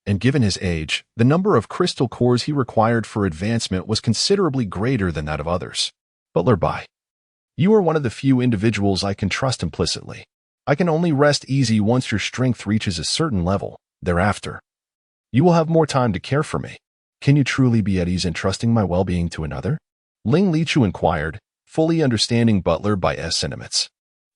and given his age, the number of crystal cores he required for advancement was considerably greater than that of others. Butler Bai, you are one of the few individuals I can trust implicitly. I can only rest easy once your strength reaches a certain level. Thereafter, you will have more time to care for me. Can you truly be at ease entrusting my well-being to another? Ling Lichu inquired, fully understanding Butler Bai's sentiments.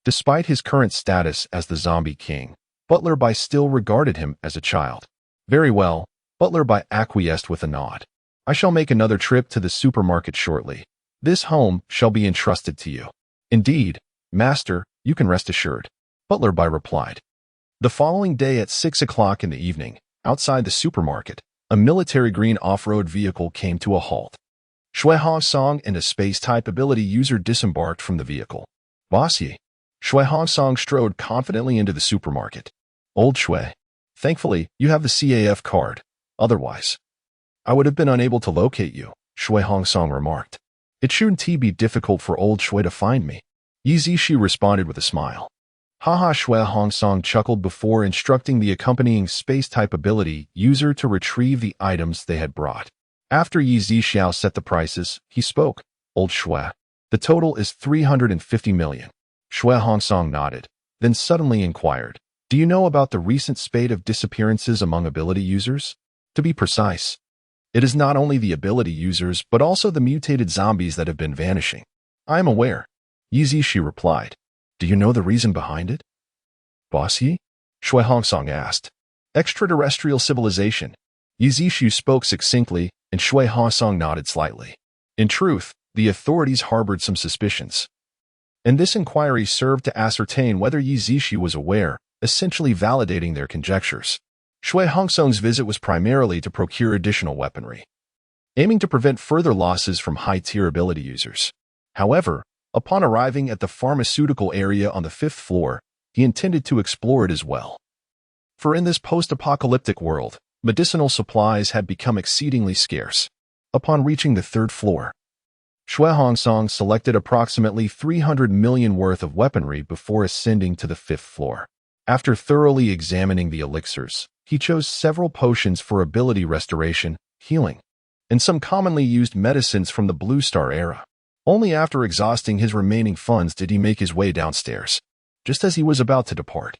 Despite his current status as the zombie king, Butler Bai still regarded him as a child. Very well, Butler Bai acquiesced with a nod. I shall make another trip to the supermarket shortly. This home shall be entrusted to you. Indeed, master, you can rest assured, Butler Bai replied. The following day at 6 o'clock in the evening, outside the supermarket, a military green off-road vehicle came to a halt. Shui Hongsong and a space-type ability user disembarked from the vehicle. Bossy, Shui Hongsong strode confidently into the supermarket. Old Shui, thankfully, you have the CAF card. Otherwise, I would have been unable to locate you, Shui Hongsong remarked. It shouldn't be difficult for old Shui to find me. Yizishi responded with a smile. Haha, Shui Hongsong chuckled before instructing the accompanying space-type ability user to retrieve the items they had brought. After Yizixiao set the prices, he spoke. Old Shui, the total is 350 million. Shui Hongsong nodded, then suddenly inquired, do you know about the recent spate of disappearances among ability users? To be precise, it is not only the ability users but also the mutated zombies that have been vanishing. I am aware, Yizishi replied. Do you know the reason behind it? Bossy? Shui Hongsong asked. Extraterrestrial civilization. Yizishi spoke succinctly, and Shui Hongsong nodded slightly. In truth, the authorities harbored some suspicions, and this inquiry served to ascertain whether Yizishi was aware, essentially validating their conjectures. Shui Hongsong's visit was primarily to procure additional weaponry, aiming to prevent further losses from high-tier ability users. However, upon arriving at the pharmaceutical area on the 5th floor, he intended to explore it as well. For in this post-apocalyptic world, medicinal supplies had become exceedingly scarce. Upon reaching the 3rd floor, Shui Hongsong selected approximately 300 million worth of weaponry before ascending to the 5th floor. After thoroughly examining the elixirs, he chose several potions for ability restoration, healing, and some commonly used medicines from the Blue Star era. Only after exhausting his remaining funds did he make his way downstairs. Just as he was about to depart,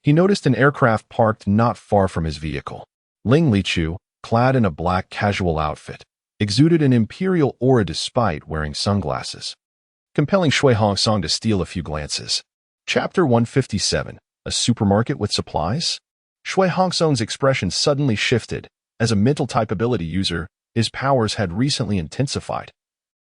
he noticed an aircraft parked not far from his vehicle. Ling Lichu, clad in a black casual outfit, exuded an imperial aura despite wearing sunglasses, compelling Shui Hongsong to steal a few glances. Chapter 157, A Supermarket with Supplies? Shui Hongsong's expression suddenly shifted. As a mental-type ability user, his powers had recently intensified,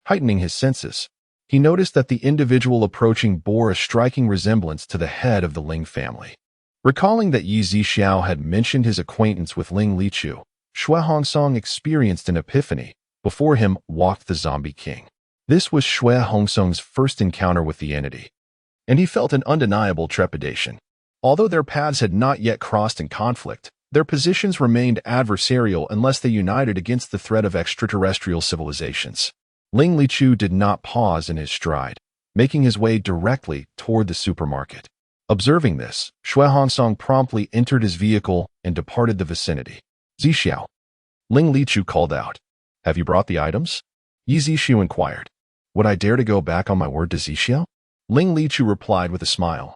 heightening his senses. He noticed that the individual approaching bore a striking resemblance to the head of the Ling family. Recalling that Yi Zixiao had mentioned his acquaintance with Ling Lichu, Shui Hongsong experienced an epiphany. Before him walked the zombie king. This was Shui Hongsong's first encounter with the entity, and he felt an undeniable trepidation. Although their paths had not yet crossed in conflict, their positions remained adversarial unless they united against the threat of extraterrestrial civilizations. Ling Lichu did not pause in his stride, making his way directly toward the supermarket. Observing this, Shui Hansong promptly entered his vehicle and departed the vicinity. Zixiao. Ling Lichu called out. Have you brought the items? Yi Zixu inquired. Would I dare to go back on my word to Zixiao? Ling Lichu replied with a smile.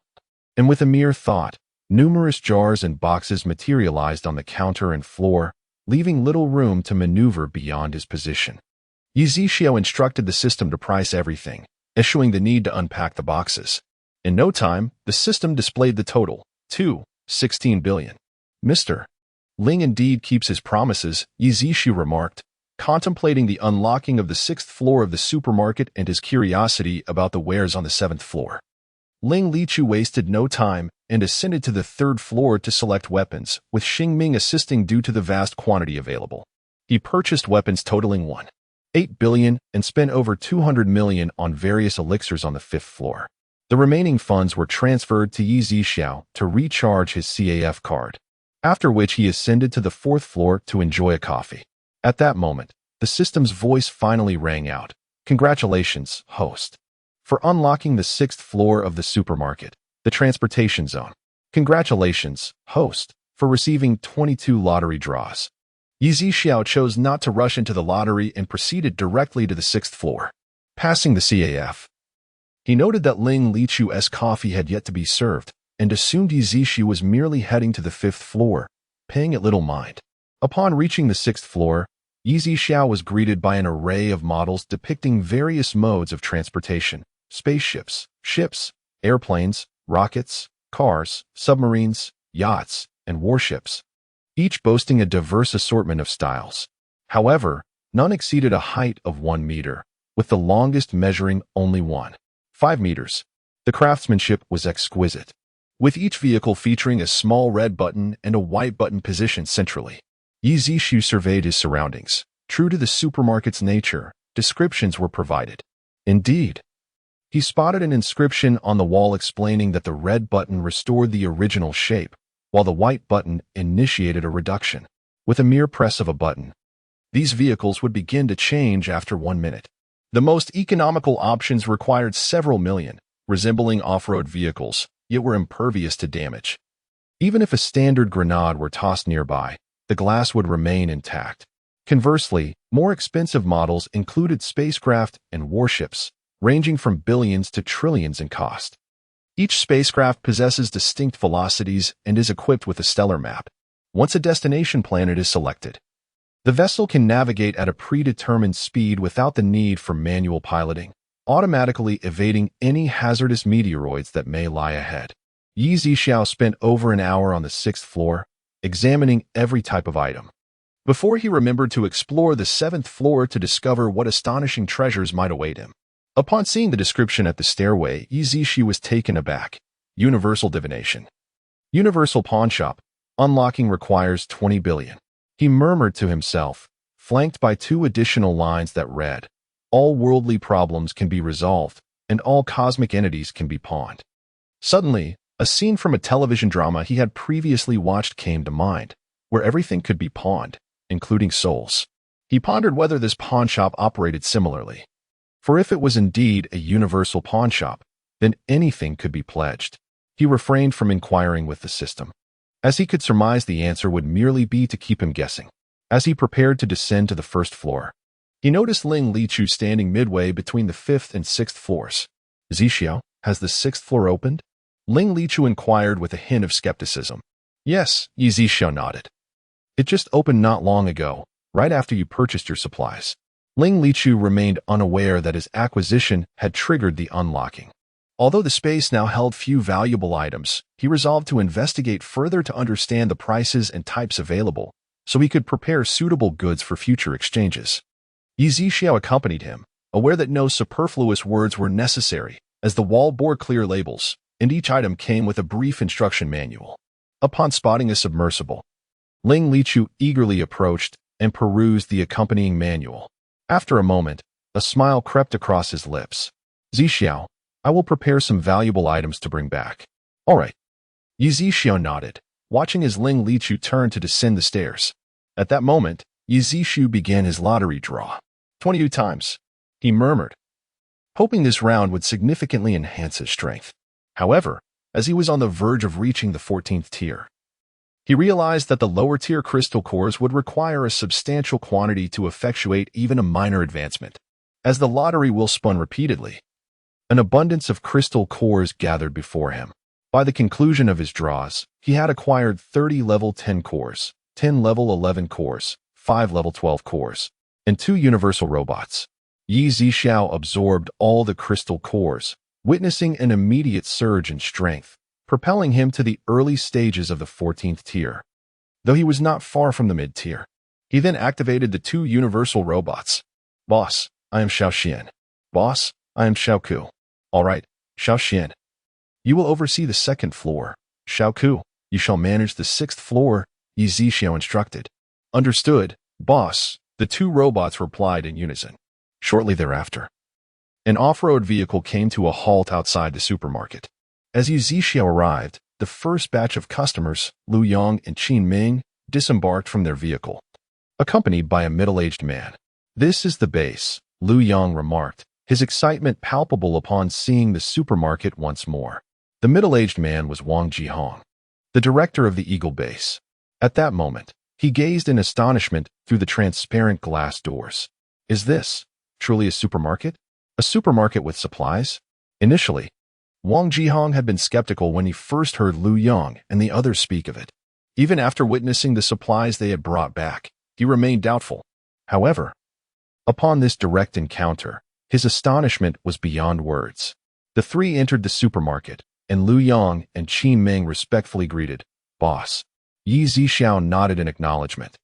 And with a mere thought, numerous jars and boxes materialized on the counter and floor, leaving little room to maneuver beyond his position. Yi Zixu instructed the system to price everything, eschewing the need to unpack the boxes. In no time, the system displayed the total, 16 billion. Mr. Ling indeed keeps his promises, Yi Zixu remarked, contemplating the unlocking of the 6th floor of the supermarket and his curiosity about the wares on the 7th floor. Ling Lichu wasted no time and ascended to the 3rd floor to select weapons, with Xingming assisting due to the vast quantity available. He purchased weapons totaling 1.8 billion and spent over 200 million on various elixirs on the 5th floor. The remaining funds were transferred to Yi Zixu to recharge his CAF card, after which he ascended to the 4th floor to enjoy a coffee. At that moment, the system's voice finally rang out. Congratulations, host, for unlocking the 6th floor of the supermarket, the transportation zone. Congratulations, host, for receiving 22 lottery draws. Yi Zixu chose not to rush into the lottery and proceeded directly to the 6th floor. Passing the CAF, he noted that Ling Lichu's coffee had yet to be served, and assumed Yi Zixu was merely heading to the 5th floor, paying it little mind. Upon reaching the 6th floor, Yi Zixu was greeted by an array of models depicting various modes of transportation: spaceships, ships, airplanes, rockets, cars, submarines, yachts, and warships, each boasting a diverse assortment of styles. However, none exceeded a height of 1 meter, with the longest measuring only 1.5 meters. The craftsmanship was exquisite, with each vehicle featuring a small red button and a white button positioned centrally. Yi Zixu surveyed his surroundings. True to the supermarket's nature, descriptions were provided. Indeed, he spotted an inscription on the wall explaining that the red button restored the original shape, while the white button initiated a reduction. With a mere press of a button, these vehicles would begin to change after 1 minute. The most economical options required several million, resembling off-road vehicles, yet were impervious to damage. Even if a standard grenade were tossed nearby, the glass would remain intact. Conversely, more expensive models included spacecraft and warships, ranging from billions to trillions in cost. Each spacecraft possesses distinct velocities and is equipped with a stellar map. Once a destination planet is selected, the vessel can navigate at a predetermined speed without the need for manual piloting, automatically evading any hazardous meteoroids that may lie ahead. Yi Zixu spent over an hour on the 6th floor, examining every type of item, before he remembered to explore the 7th floor to discover what astonishing treasures might await him. Upon seeing the description at the stairway, Yi Zixu was taken aback. Universal divination. Universal pawnshop. Unlocking requires 20 billion. He murmured to himself, flanked by 2 additional lines that read, all worldly problems can be resolved, and all cosmic entities can be pawned. Suddenly, a scene from a television drama he had previously watched came to mind, where everything could be pawned, including souls. He pondered whether this pawnshop operated similarly. For if it was indeed a universal pawnshop, then anything could be pledged. He refrained from inquiring with the system, as he could surmise the answer would merely be to keep him guessing. As he prepared to descend to the 1st floor, he noticed Ling Lichu standing midway between the 5th and 6th floors. Zixu, has the 6th floor opened? Ling Lichu inquired with a hint of skepticism. Yes, Yi Zixu nodded. It just opened not long ago, right after you purchased your supplies. Ling Lichu remained unaware that his acquisition had triggered the unlocking. Although the space now held few valuable items, he resolved to investigate further to understand the prices and types available, so he could prepare suitable goods for future exchanges. Yi Zixu accompanied him, aware that no superfluous words were necessary, as the wall bore clear labels, and each item came with a brief instruction manual. Upon spotting a submersible, Ling Lichu eagerly approached and perused the accompanying manual. After a moment, a smile crept across his lips. Zixu, I will prepare some valuable items to bring back. All right. Yi Zixu nodded, watching as Ling Lichu turned to descend the stairs. At that moment, Yi Zixu began his lottery draw. 22 times, he murmured, hoping this round would significantly enhance his strength. However, as he was on the verge of reaching the 14th tier. He realized that the lower-tier crystal cores would require a substantial quantity to effectuate even a minor advancement. As the lottery wheel spun repeatedly, an abundance of crystal cores gathered before him. By the conclusion of his draws, he had acquired 30 level 10 cores, 10 level 11 cores, 5 level 12 cores, and 2 universal robots. Yi Zixiao absorbed all the crystal cores, witnessing an immediate surge in strength, propelling him to the early stages of the 14th tier. Though he was not far from the mid-tier, he then activated the 2 universal robots. Boss, I am Xiao Xian. Boss, I am Xiao Ku. All right, Xiao Xian. You will oversee the 2nd floor. Xiao Ku, you shall manage the 6th floor, Yi Zixiao instructed. Understood, boss, the 2 robots replied in unison. Shortly thereafter, an off-road vehicle came to a halt outside the supermarket. As Yi Zixiao arrived, the first batch of customers, Lu Yang and Qin Ming, disembarked from their vehicle, accompanied by a middle-aged man. This is the base, Lu Yang remarked, his excitement palpable upon seeing the supermarket once more. The middle-aged man was Wang Jihong, the director of the Eagle base. At that moment, he gazed in astonishment through the transparent glass doors. Is this truly a supermarket? A supermarket with supplies? Initially, Wang Jihong had been skeptical when he first heard Lu Yang and the others speak of it. Even after witnessing the supplies they had brought back, he remained doubtful. However, upon this direct encounter, his astonishment was beyond words. The 3 entered the supermarket, and Lu Yang and Qin Ming respectfully greeted, Boss. Yi Zixiao nodded in acknowledgement.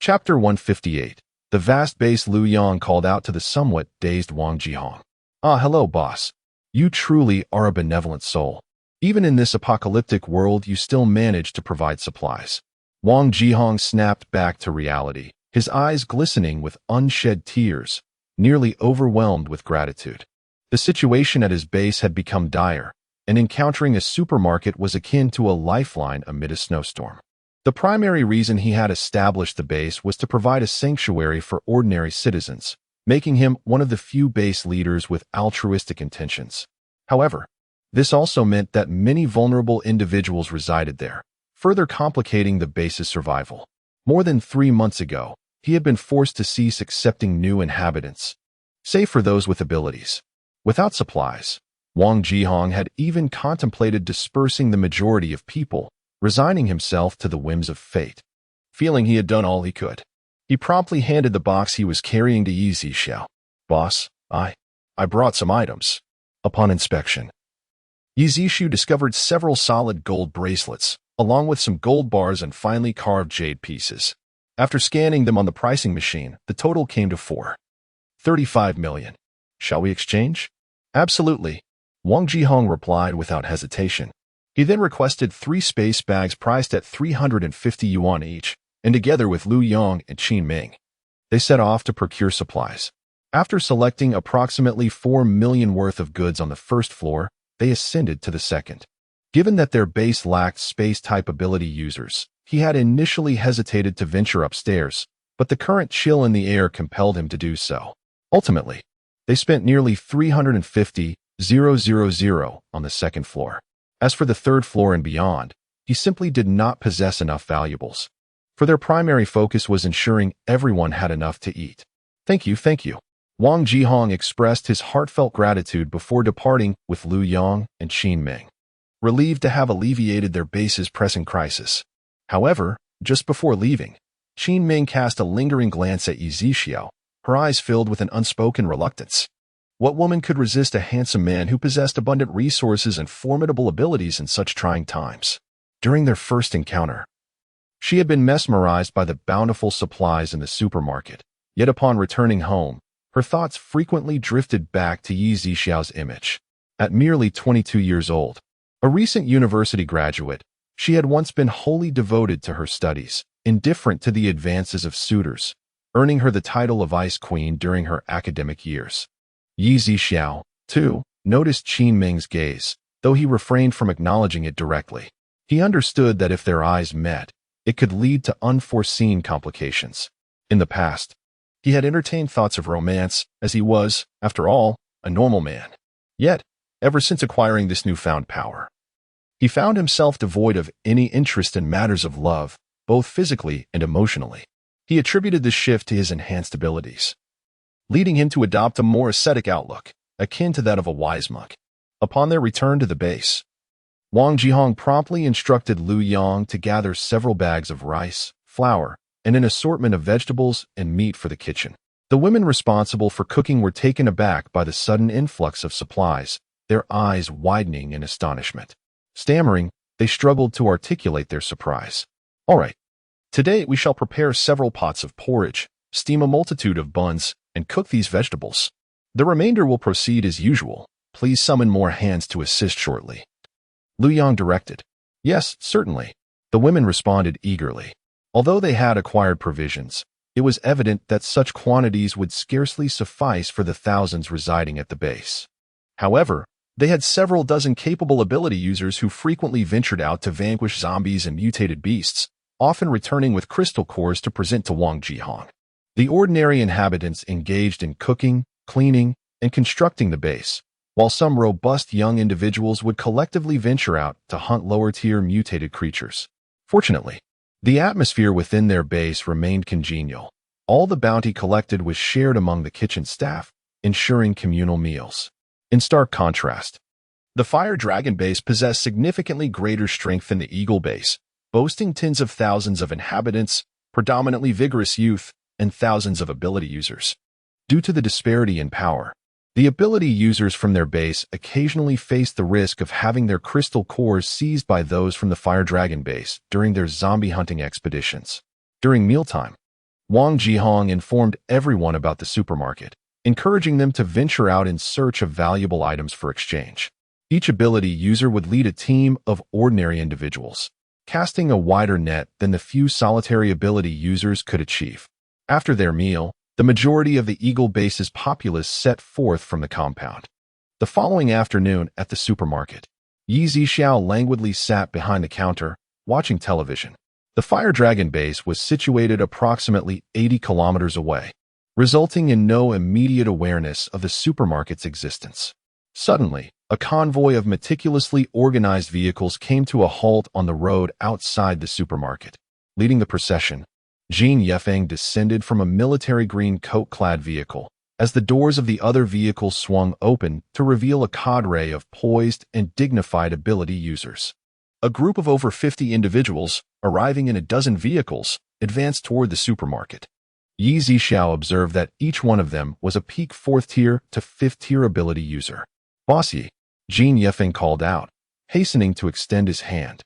Chapter 158. The vast base. Lu Yang called out to the somewhat dazed Wang Jihong. Ah, hello, boss. You truly are a benevolent soul. Even in this apocalyptic world, you still manage to provide supplies. Wang Jihong snapped back to reality, his eyes glistening with unshed tears, nearly overwhelmed with gratitude. The situation at his base had become dire, and encountering a supermarket was akin to a lifeline amid a snowstorm. The primary reason he had established the base was to provide a sanctuary for ordinary citizens, making him one of the few base leaders with altruistic intentions. However, this also meant that many vulnerable individuals resided there, further complicating the base's survival. More than 3 months ago, he had been forced to cease accepting new inhabitants, save for those with abilities. Without supplies, Wang Jihong had even contemplated dispersing the majority of people, resigning himself to the whims of fate. Feeling he had done all he could, he promptly handed the box he was carrying to Yi Zixiao. Boss, I brought some items. Upon inspection, Yi Zixiao discovered several solid gold bracelets, along with some gold bars and finely carved jade pieces. After scanning them on the pricing machine, the total came to 35 million. Shall we exchange? Absolutely, Wang Jihong replied without hesitation. He then requested 3 space bags priced at 350 yuan each, and together with Lu Yang and Qin Ming, they set off to procure supplies. After selecting approximately 4 million worth of goods on the 1st floor, they ascended to the 2nd. Given that their base lacked space-type ability users, he had initially hesitated to venture upstairs, but the current chill in the air compelled him to do so. Ultimately, they spent nearly 350,000 on the 2nd floor. As for the 3rd floor and beyond, he simply did not possess enough valuables. For their primary focus was ensuring everyone had enough to eat. Thank you. Wang Jihong expressed his heartfelt gratitude before departing with Lu Yang and Qin Ming, relieved to have alleviated their base's pressing crisis. However, just before leaving, Qin Ming cast a lingering glance at Yi Zixiao, her eyes filled with an unspoken reluctance. What woman could resist a handsome man who possessed abundant resources and formidable abilities in such trying times? During their first encounter, she had been mesmerized by the bountiful supplies in the supermarket, yet upon returning home, her thoughts frequently drifted back to Yi Zixiao's image. At merely 22 years old, a recent university graduate, she had once been wholly devoted to her studies, indifferent to the advances of suitors, earning her the title of Ice Queen during her academic years. Yi Zixiao, too, noticed Qin Ming's gaze, though he refrained from acknowledging it directly. He understood that if their eyes met, it could lead to unforeseen complications. In the past, he had entertained thoughts of romance, as he was, after all, a normal man. Yet, ever since acquiring this newfound power, He found himself devoid of any interest in matters of love, both physically and emotionally. He attributed this shift to his enhanced abilities, leading him to adopt a more ascetic outlook, akin to that of a wise monk. Upon their return to the base, Wang Jihong promptly instructed Liu Yang to gather several bags of rice, flour, and an assortment of vegetables and meat for the kitchen. The women responsible for cooking were taken aback by the sudden influx of supplies, their eyes widening in astonishment. Stammering, they struggled to articulate their surprise. "All right. Today we shall prepare several pots of porridge, steam a multitude of buns, and cook these vegetables. The remainder will proceed as usual. Please summon more hands to assist shortly." Liu Yang directed. "Yes, certainly." The women responded eagerly. Although they had acquired provisions, it was evident that such quantities would scarcely suffice for the thousands residing at the base. However, they had several dozen capable ability users who frequently ventured out to vanquish zombies and mutated beasts, often returning with crystal cores to present to Wang Jihong. The ordinary inhabitants engaged in cooking, cleaning, and constructing the base, while some robust young individuals would collectively venture out to hunt lower-tier mutated creatures. Fortunately, the atmosphere within their base remained congenial. All the bounty collected was shared among the kitchen staff, ensuring communal meals. In stark contrast, the Fire Dragon base possessed significantly greater strength than the Eagle base, boasting tens of thousands of inhabitants, predominantly vigorous youth, and thousands of ability users. Due to the disparity in power, the ability users from their base occasionally faced the risk of having their crystal cores seized by those from the Fire Dragon base during their zombie hunting expeditions. During mealtime, Wang Jihong informed everyone about the supermarket, encouraging them to venture out in search of valuable items for exchange. Each ability user would lead a team of ordinary individuals, casting a wider net than the few solitary ability users could achieve. After their meal, the majority of the Eagle base's populace set forth from the compound. The following afternoon at the supermarket, Yi Zixiao languidly sat behind the counter, watching television. The Fire Dragon base was situated approximately 80 kilometers away, resulting in no immediate awareness of the supermarket's existence. Suddenly, a convoy of meticulously organized vehicles came to a halt on the road outside the supermarket. Leading the procession, Jin Yefeng descended from a military green coat-clad vehicle, as the doors of the other vehicle swung open to reveal a cadre of poised and dignified ability users. A group of over 50 individuals, arriving in a dozen vehicles, advanced toward the supermarket. Yi Zixiao observed that each one of them was a peak 4th-tier to 5th-tier ability user. "Bossy," Jin Yefeng called out, hastening to extend his hand.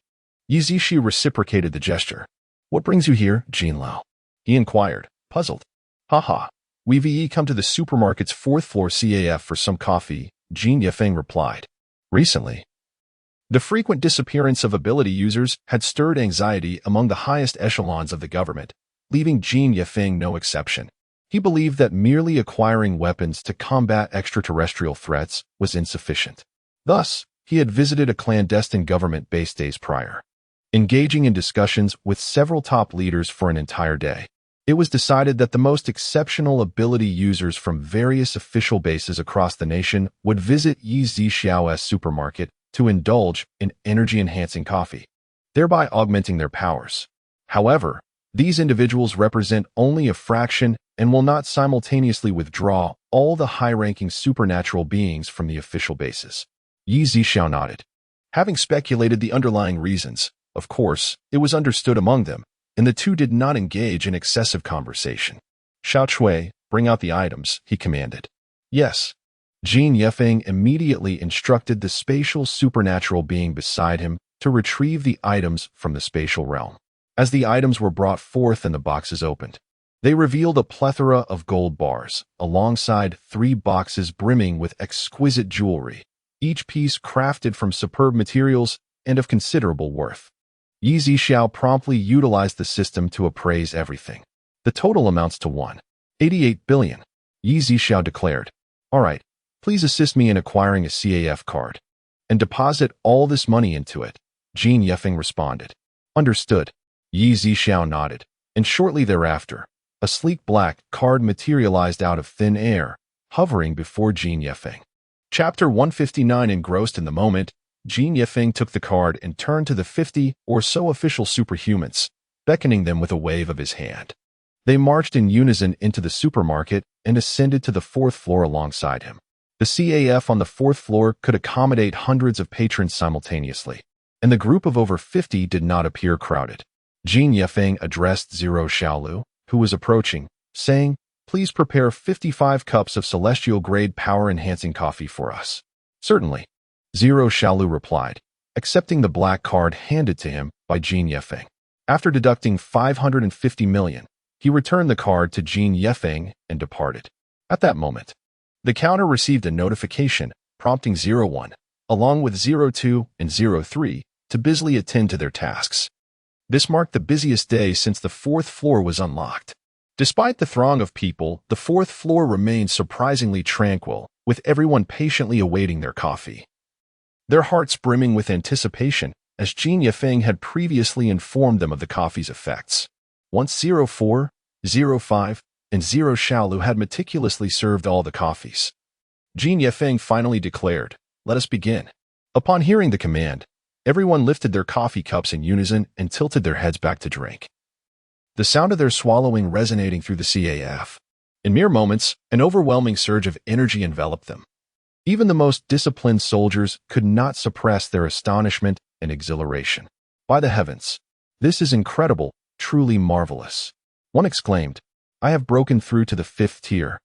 Yi Zixiao reciprocated the gesture. "What brings you here, Jin Lao?" he inquired, puzzled. "Haha, we've come to the supermarket's 4th-floor CAF for some coffee," Jin Yefeng replied. Recently, the frequent disappearance of ability users had stirred anxiety among the highest echelons of the government, leaving Jin Yefeng no exception. He believed that merely acquiring weapons to combat extraterrestrial threats was insufficient. Thus, he had visited a clandestine government base days prior, engaging in discussions with several top leaders for an entire day. It was decided that the most exceptional ability users from various official bases across the nation would visit Yi Zixiao's supermarket to indulge in energy-enhancing coffee, thereby augmenting their powers. However, these individuals represent only a fraction and will not simultaneously withdraw all the high-ranking supernatural beings from the official bases. Yi Zixiao nodded. Having speculated the underlying reasons, of course, it was understood among them, and the two did not engage in excessive conversation. "Xiao Chui, bring out the items," he commanded. "Yes." Jin Yefeng immediately instructed the spatial supernatural being beside him to retrieve the items from the spatial realm. As the items were brought forth and the boxes opened, they revealed a plethora of gold bars, alongside 3 boxes brimming with exquisite jewelry, each piece crafted from superb materials and of considerable worth. Yi Zixiao promptly utilized the system to appraise everything. "The total amounts to 1.88 billion, Yi Zixiao declared. "All right, please assist me in acquiring a CAF card and deposit all this money into it," Jin Yefeng responded. "Understood." Yi Zixiao nodded, and shortly thereafter, a sleek black card materialized out of thin air, hovering before Jin Yefeng. Chapter 159. Engrossed in the moment, Jin Yefeng took the card and turned to the 50 or so official superhumans, beckoning them with a wave of his hand. They marched in unison into the supermarket and ascended to the 4th floor alongside him. The CAF on the 4th floor could accommodate hundreds of patrons simultaneously, and the group of over 50 did not appear crowded. Jin Yefeng addressed Zero Xiaolu, who was approaching, saying, "Please prepare 55 cups of celestial-grade power-enhancing coffee for us." "Certainly," Zero Xiaolu replied, accepting the black card handed to him by Jin Yefeng. After deducting 550 million, he returned the card to Jin Yefeng and departed. At that moment, the counter received a notification prompting 01, along with 02 and 03, to busily attend to their tasks. This marked the busiest day since the 4th floor was unlocked. Despite the throng of people, the 4th floor remained surprisingly tranquil, with everyone patiently awaiting their coffee. Their hearts brimming with anticipation, as Jin Yefeng had previously informed them of the coffee's effects. Once 04, 05, and 0 Xiaolu had meticulously served all the coffees, Jin Yefeng finally declared, "Let us begin." Upon hearing the command, everyone lifted their coffee cups in unison and tilted their heads back to drink, the sound of their swallowing resonating through the CAF. In mere moments, an overwhelming surge of energy enveloped them. Even the most disciplined soldiers could not suppress their astonishment and exhilaration. "By the heavens, this is incredible, truly marvelous." One exclaimed, "I have broken through to the 5th tier."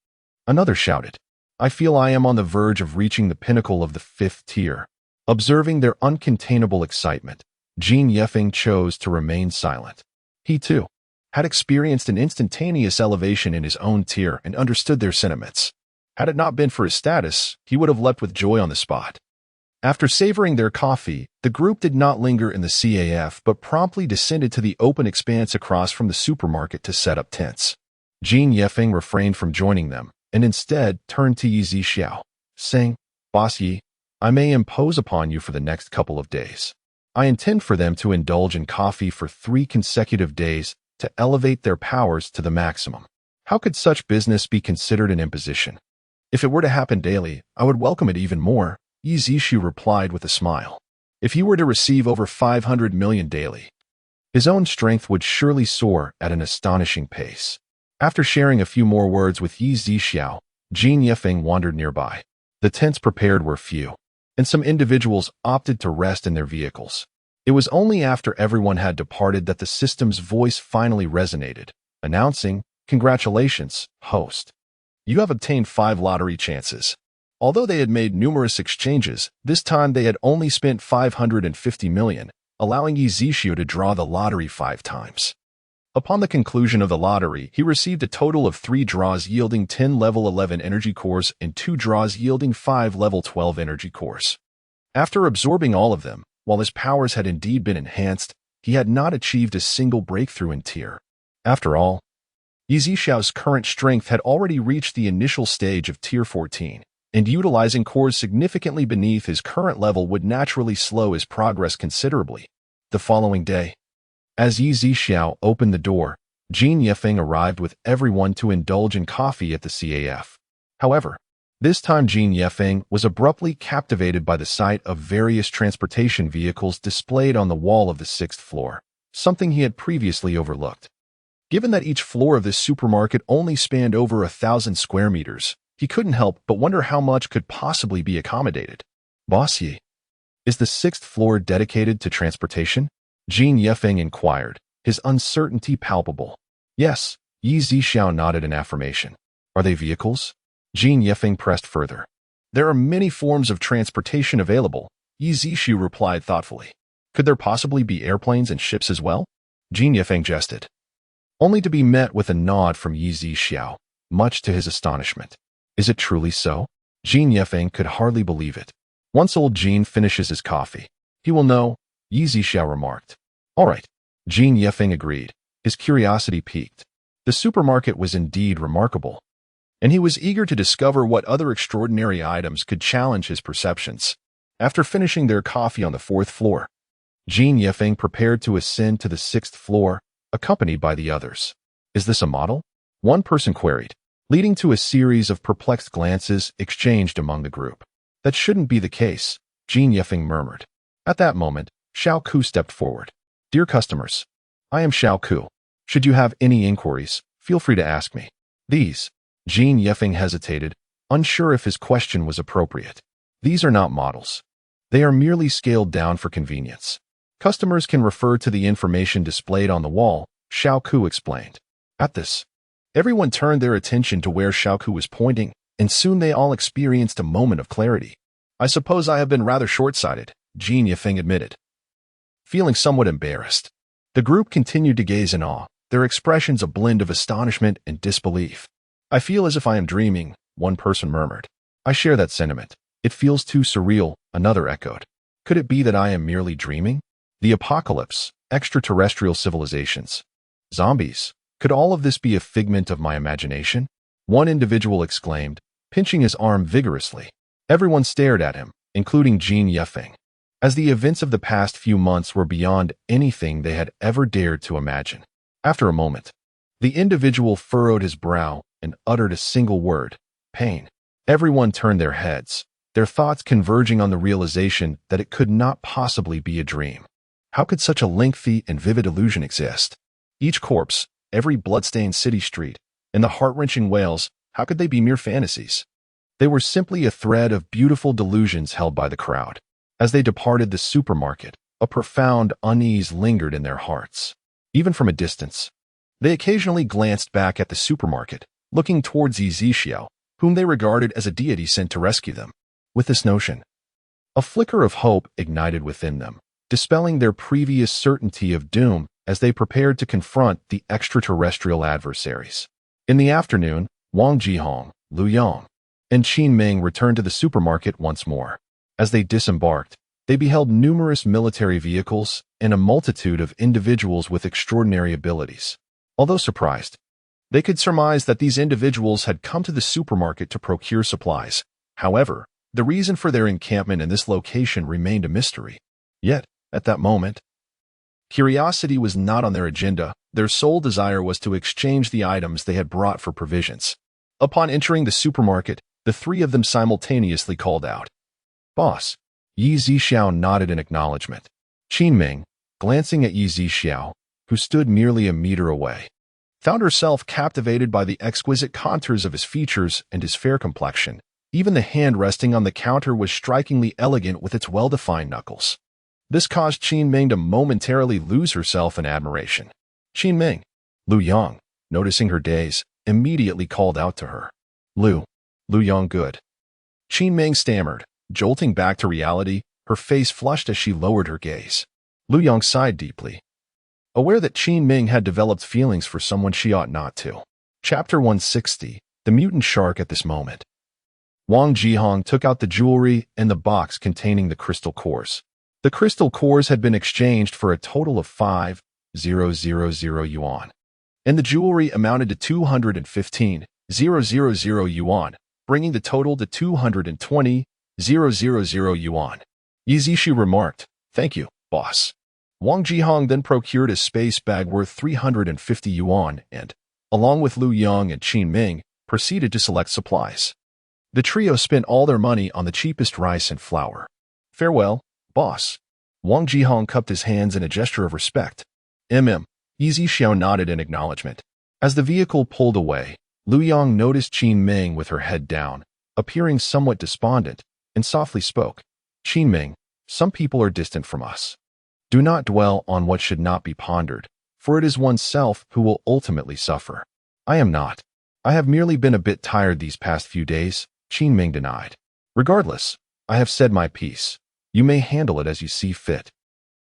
Another shouted, "I feel I am on the verge of reaching the pinnacle of the 5th tier." Observing their uncontainable excitement, Jin Yefeng chose to remain silent. He, too, had experienced an instantaneous elevation in his own tier and understood their sentiments. Had it not been for his status, he would have leapt with joy on the spot. After savoring their coffee, the group did not linger in the CAF but promptly descended to the open expanse across from the supermarket to set up tents. Jin Yefeng refrained from joining them and instead turned to Yi Zixiao, saying, "Boss Yi, I may impose upon you for the next couple of days. I intend for them to indulge in coffee for 3 consecutive days to elevate their powers to the maximum. How could such business be considered an imposition? If it were to happen daily, I would welcome it even more," Yi Zixiu replied with a smile. If he were to receive over 500 million daily, his own strength would surely soar at an astonishing pace. After sharing a few more words with Yi Zixiao, Jin Yefeng wandered nearby. The tents prepared were few, and some individuals opted to rest in their vehicles. It was only after everyone had departed that the system's voice finally resonated, announcing, "Congratulations, host. You have obtained 5 lottery chances." Although they had made numerous exchanges, this time they had only spent 550 million, allowing Yi Zixiu to draw the lottery 5 times. Upon the conclusion of the lottery, he received a total of 3 draws yielding 10 level 11 energy cores and 2 draws yielding 5 level 12 energy cores. After absorbing all of them, while his powers had indeed been enhanced, he had not achieved a single breakthrough in tier. After all, Yi Zixiao's current strength had already reached the initial stage of tier 14, and utilizing cores significantly beneath his current level would naturally slow his progress considerably. The following day, as Yi Zixiao opened the door, Jin Yefeng arrived with everyone to indulge in coffee at the CAF. However, this time Jin Yefeng was abruptly captivated by the sight of various transportation vehicles displayed on the wall of the 6th floor, something he had previously overlooked. Given that each floor of this supermarket only spanned over 1,000 square meters, he couldn't help but wonder how much could possibly be accommodated. "Boss Yi, is the 6th floor dedicated to transportation?" Jin Yefeng inquired, his uncertainty palpable. "Yes," Yi Zixiao nodded in affirmation. "Are they vehicles?" Jin Yefeng pressed further. "There are many forms of transportation available," Yi Zixiu replied thoughtfully. "Could there possibly be airplanes and ships as well?" Jin Yefeng jested, only to be met with a nod from Yi Zixiao, much to his astonishment. "Is it truly so?" Jin Yefeng could hardly believe it. "Once old Jin finishes his coffee, he will know," Yi Zixiao remarked. "All right," Jin Yefeng agreed, his curiosity piqued. The supermarket was indeed remarkable, and he was eager to discover what other extraordinary items could challenge his perceptions. After finishing their coffee on the 4th floor, Jin Yefeng prepared to ascend to the 6th floor, accompanied by the others. "Is this a model?" one person queried, leading to a series of perplexed glances exchanged among the group. "That shouldn't be the case," Jin Yefeng murmured. At that moment, Xiao Ku stepped forward. Dear customers, I am Xiao Ku. Should you have any inquiries, feel free to ask me. These. Jin Yefeng hesitated, unsure if his question was appropriate. These are not models. They are merely scaled down for convenience. Customers can refer to the information displayed on the wall, Xiao Ku explained. At this, everyone turned their attention to where Xiao Ku was pointing, and soon they all experienced a moment of clarity. I suppose I have been rather short-sighted, Jin Yefeng admitted. Feeling somewhat embarrassed, the group continued to gaze in awe, their expressions a blend of astonishment and disbelief. I feel as if I am dreaming, one person murmured. I share that sentiment. It feels too surreal, another echoed. Could it be that I am merely dreaming? The apocalypse, extraterrestrial civilizations, zombies. Could all of this be a figment of my imagination? One individual exclaimed, pinching his arm vigorously. Everyone stared at him, including Jin Yefeng, as the events of the past few months were beyond anything they had ever dared to imagine. After a moment, the individual furrowed his brow and uttered a single word, pain. Everyone turned their heads, their thoughts converging on the realization that it could not possibly be a dream. How could such a lengthy and vivid illusion exist? Each corpse, every bloodstained city street, and the heart-wrenching wails, how could they be mere fantasies? They were simply a thread of beautiful delusions held by the crowd. As they departed the supermarket, a profound unease lingered in their hearts. Even from a distance, they occasionally glanced back at the supermarket, looking towards Yixiao, whom they regarded as a deity sent to rescue them. With this notion, a flicker of hope ignited within them, dispelling their previous certainty of doom as they prepared to confront the extraterrestrial adversaries. In the afternoon, Wang Jihong, Lu Yang, and Qin Ming returned to the supermarket once more. As they disembarked, they beheld numerous military vehicles and a multitude of individuals with extraordinary abilities. Although surprised, they could surmise that these individuals had come to the supermarket to procure supplies. However, the reason for their encampment in this location remained a mystery. Yet, at that moment, curiosity was not on their agenda. Their sole desire was to exchange the items they had brought for provisions. Upon entering the supermarket, the three of them simultaneously called out, "Boss." Yi Zixiao nodded in acknowledgement. Qin Ming, glancing at Yi Zixiao, who stood merely a meter away, found herself captivated by the exquisite contours of his features and his fair complexion. Even the hand resting on the counter was strikingly elegant with its well-defined knuckles. This caused Qin Ming to momentarily lose herself in admiration. Qin Ming, Lu Yang, noticing her daze, immediately called out to her. Lu Yang good. Qin Ming stammered, jolting back to reality, her face flushed as she lowered her gaze. Lu Yang sighed deeply, aware that Qin Ming had developed feelings for someone she ought not to. Chapter 160, The Mutant Shark. At this moment, Wang Jihong took out the jewelry and the box containing the crystal cores. The crystal cores had been exchanged for a total of 5,000 yuan, and the jewelry amounted to 215,000 yuan, bringing the total to 220,000 yuan. Yi Zixiao remarked, "Thank you, boss." Wang Jihong then procured a space bag worth 350 yuan and, along with Lu Yang and Qin Ming, proceeded to select supplies. The trio spent all their money on the cheapest rice and flour. "Farewell, boss." Wang Jihong cupped his hands in a gesture of respect. Yi Zixiao nodded in acknowledgement. As the vehicle pulled away, Lu Yang noticed Qin Ming with her head down, appearing somewhat despondent, and softly spoke. "Qin Ming, some people are distant from us. Do not dwell on what should not be pondered, for it is oneself who will ultimately suffer." "I am not. I have merely been a bit tired these past few days," Qin Ming denied. "Regardless, I have said my piece. You may handle it as you see fit."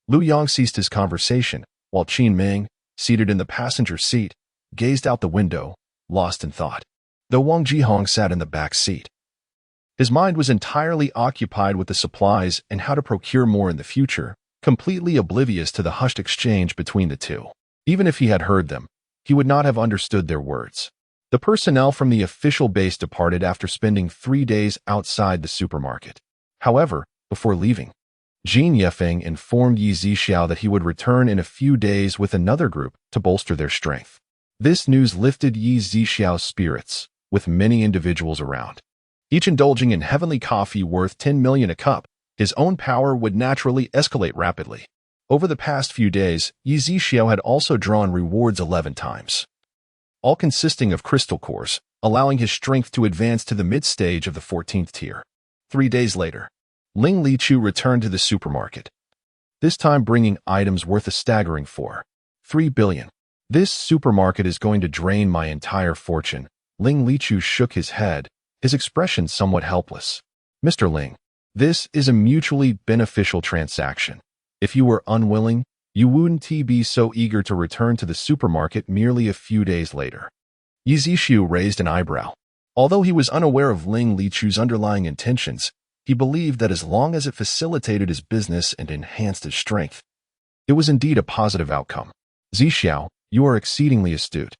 Lu Yang ceased his conversation, while Qin Ming, seated in the passenger seat, gazed out the window, lost in thought. Though Wang Jihong sat in the back seat, his mind was entirely occupied with the supplies and how to procure more in the future, completely oblivious to the hushed exchange between the two. Even if he had heard them, he would not have understood their words. The personnel from the official base departed after spending 3 days outside the supermarket. However, before leaving, Jin Yefeng informed Yi Zixiao that he would return in a few days with another group to bolster their strength. This news lifted Yi Zixiao's spirits, with many individuals around, each indulging in heavenly coffee worth 10 million a cup, his own power would naturally escalate rapidly. Over the past few days, Yi Zixiao had also drawn rewards 11 times, all consisting of crystal cores, allowing his strength to advance to the mid-stage of the 14th tier. 3 days later, Ling Liqiu returned to the supermarket, this time bringing items worth a staggering 3 billion. This supermarket is going to drain my entire fortune. Ling Liqiu shook his head, his expression somewhat helpless. Mr. Ling, this is a mutually beneficial transaction. If you were unwilling, you wouldn't be so eager to return to the supermarket merely a few days later. Yi Zixiu raised an eyebrow. Although he was unaware of Ling Liqiu's underlying intentions, he believed that as long as it facilitated his business and enhanced his strength, it was indeed a positive outcome. Zixiao, you are exceedingly astute.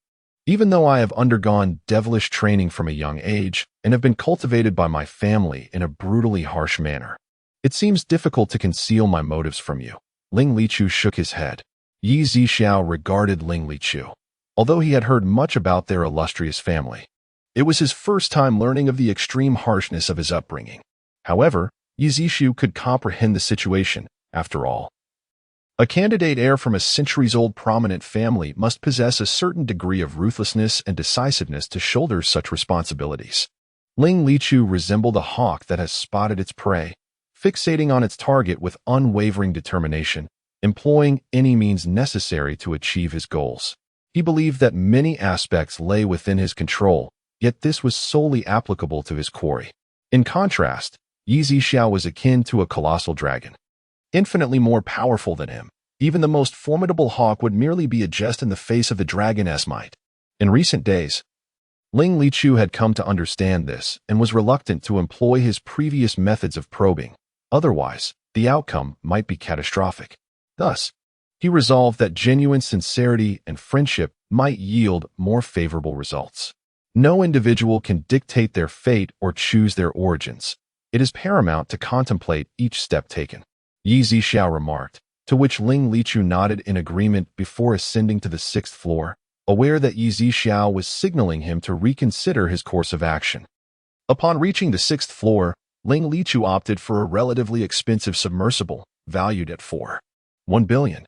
Even though I have undergone devilish training from a young age and have been cultivated by my family in a brutally harsh manner, it seems difficult to conceal my motives from you. Ling Liqiu shook his head. Yi Zixiao regarded Ling Liqiu. Although he had heard much about their illustrious family, it was his first time learning of the extreme harshness of his upbringing. However, Yi Zixiu could comprehend the situation. After all, a candidate heir from a centuries-old prominent family must possess a certain degree of ruthlessness and decisiveness to shoulder such responsibilities. Ling Liqiu resembled a hawk that has spotted its prey, fixating on its target with unwavering determination, employing any means necessary to achieve his goals. He believed that many aspects lay within his control, yet this was solely applicable to his quarry. In contrast, Yi Zixiao was akin to a colossal dragon, infinitely more powerful than him. Even the most formidable hawk would merely be a jest in the face of the dragon's might. In recent days, Ling Liqiu had come to understand this and was reluctant to employ his previous methods of probing. Otherwise, the outcome might be catastrophic. Thus, he resolved that genuine sincerity and friendship might yield more favorable results. No individual can dictate their fate or choose their origins. It is paramount to contemplate each step taken. Yi Zixiao remarked, to which Ling Liqiu nodded in agreement before ascending to the 6th floor, aware that Yi Zixiao was signaling him to reconsider his course of action. Upon reaching the 6th floor, Ling Liqiu opted for a relatively expensive submersible, valued at 1 billion.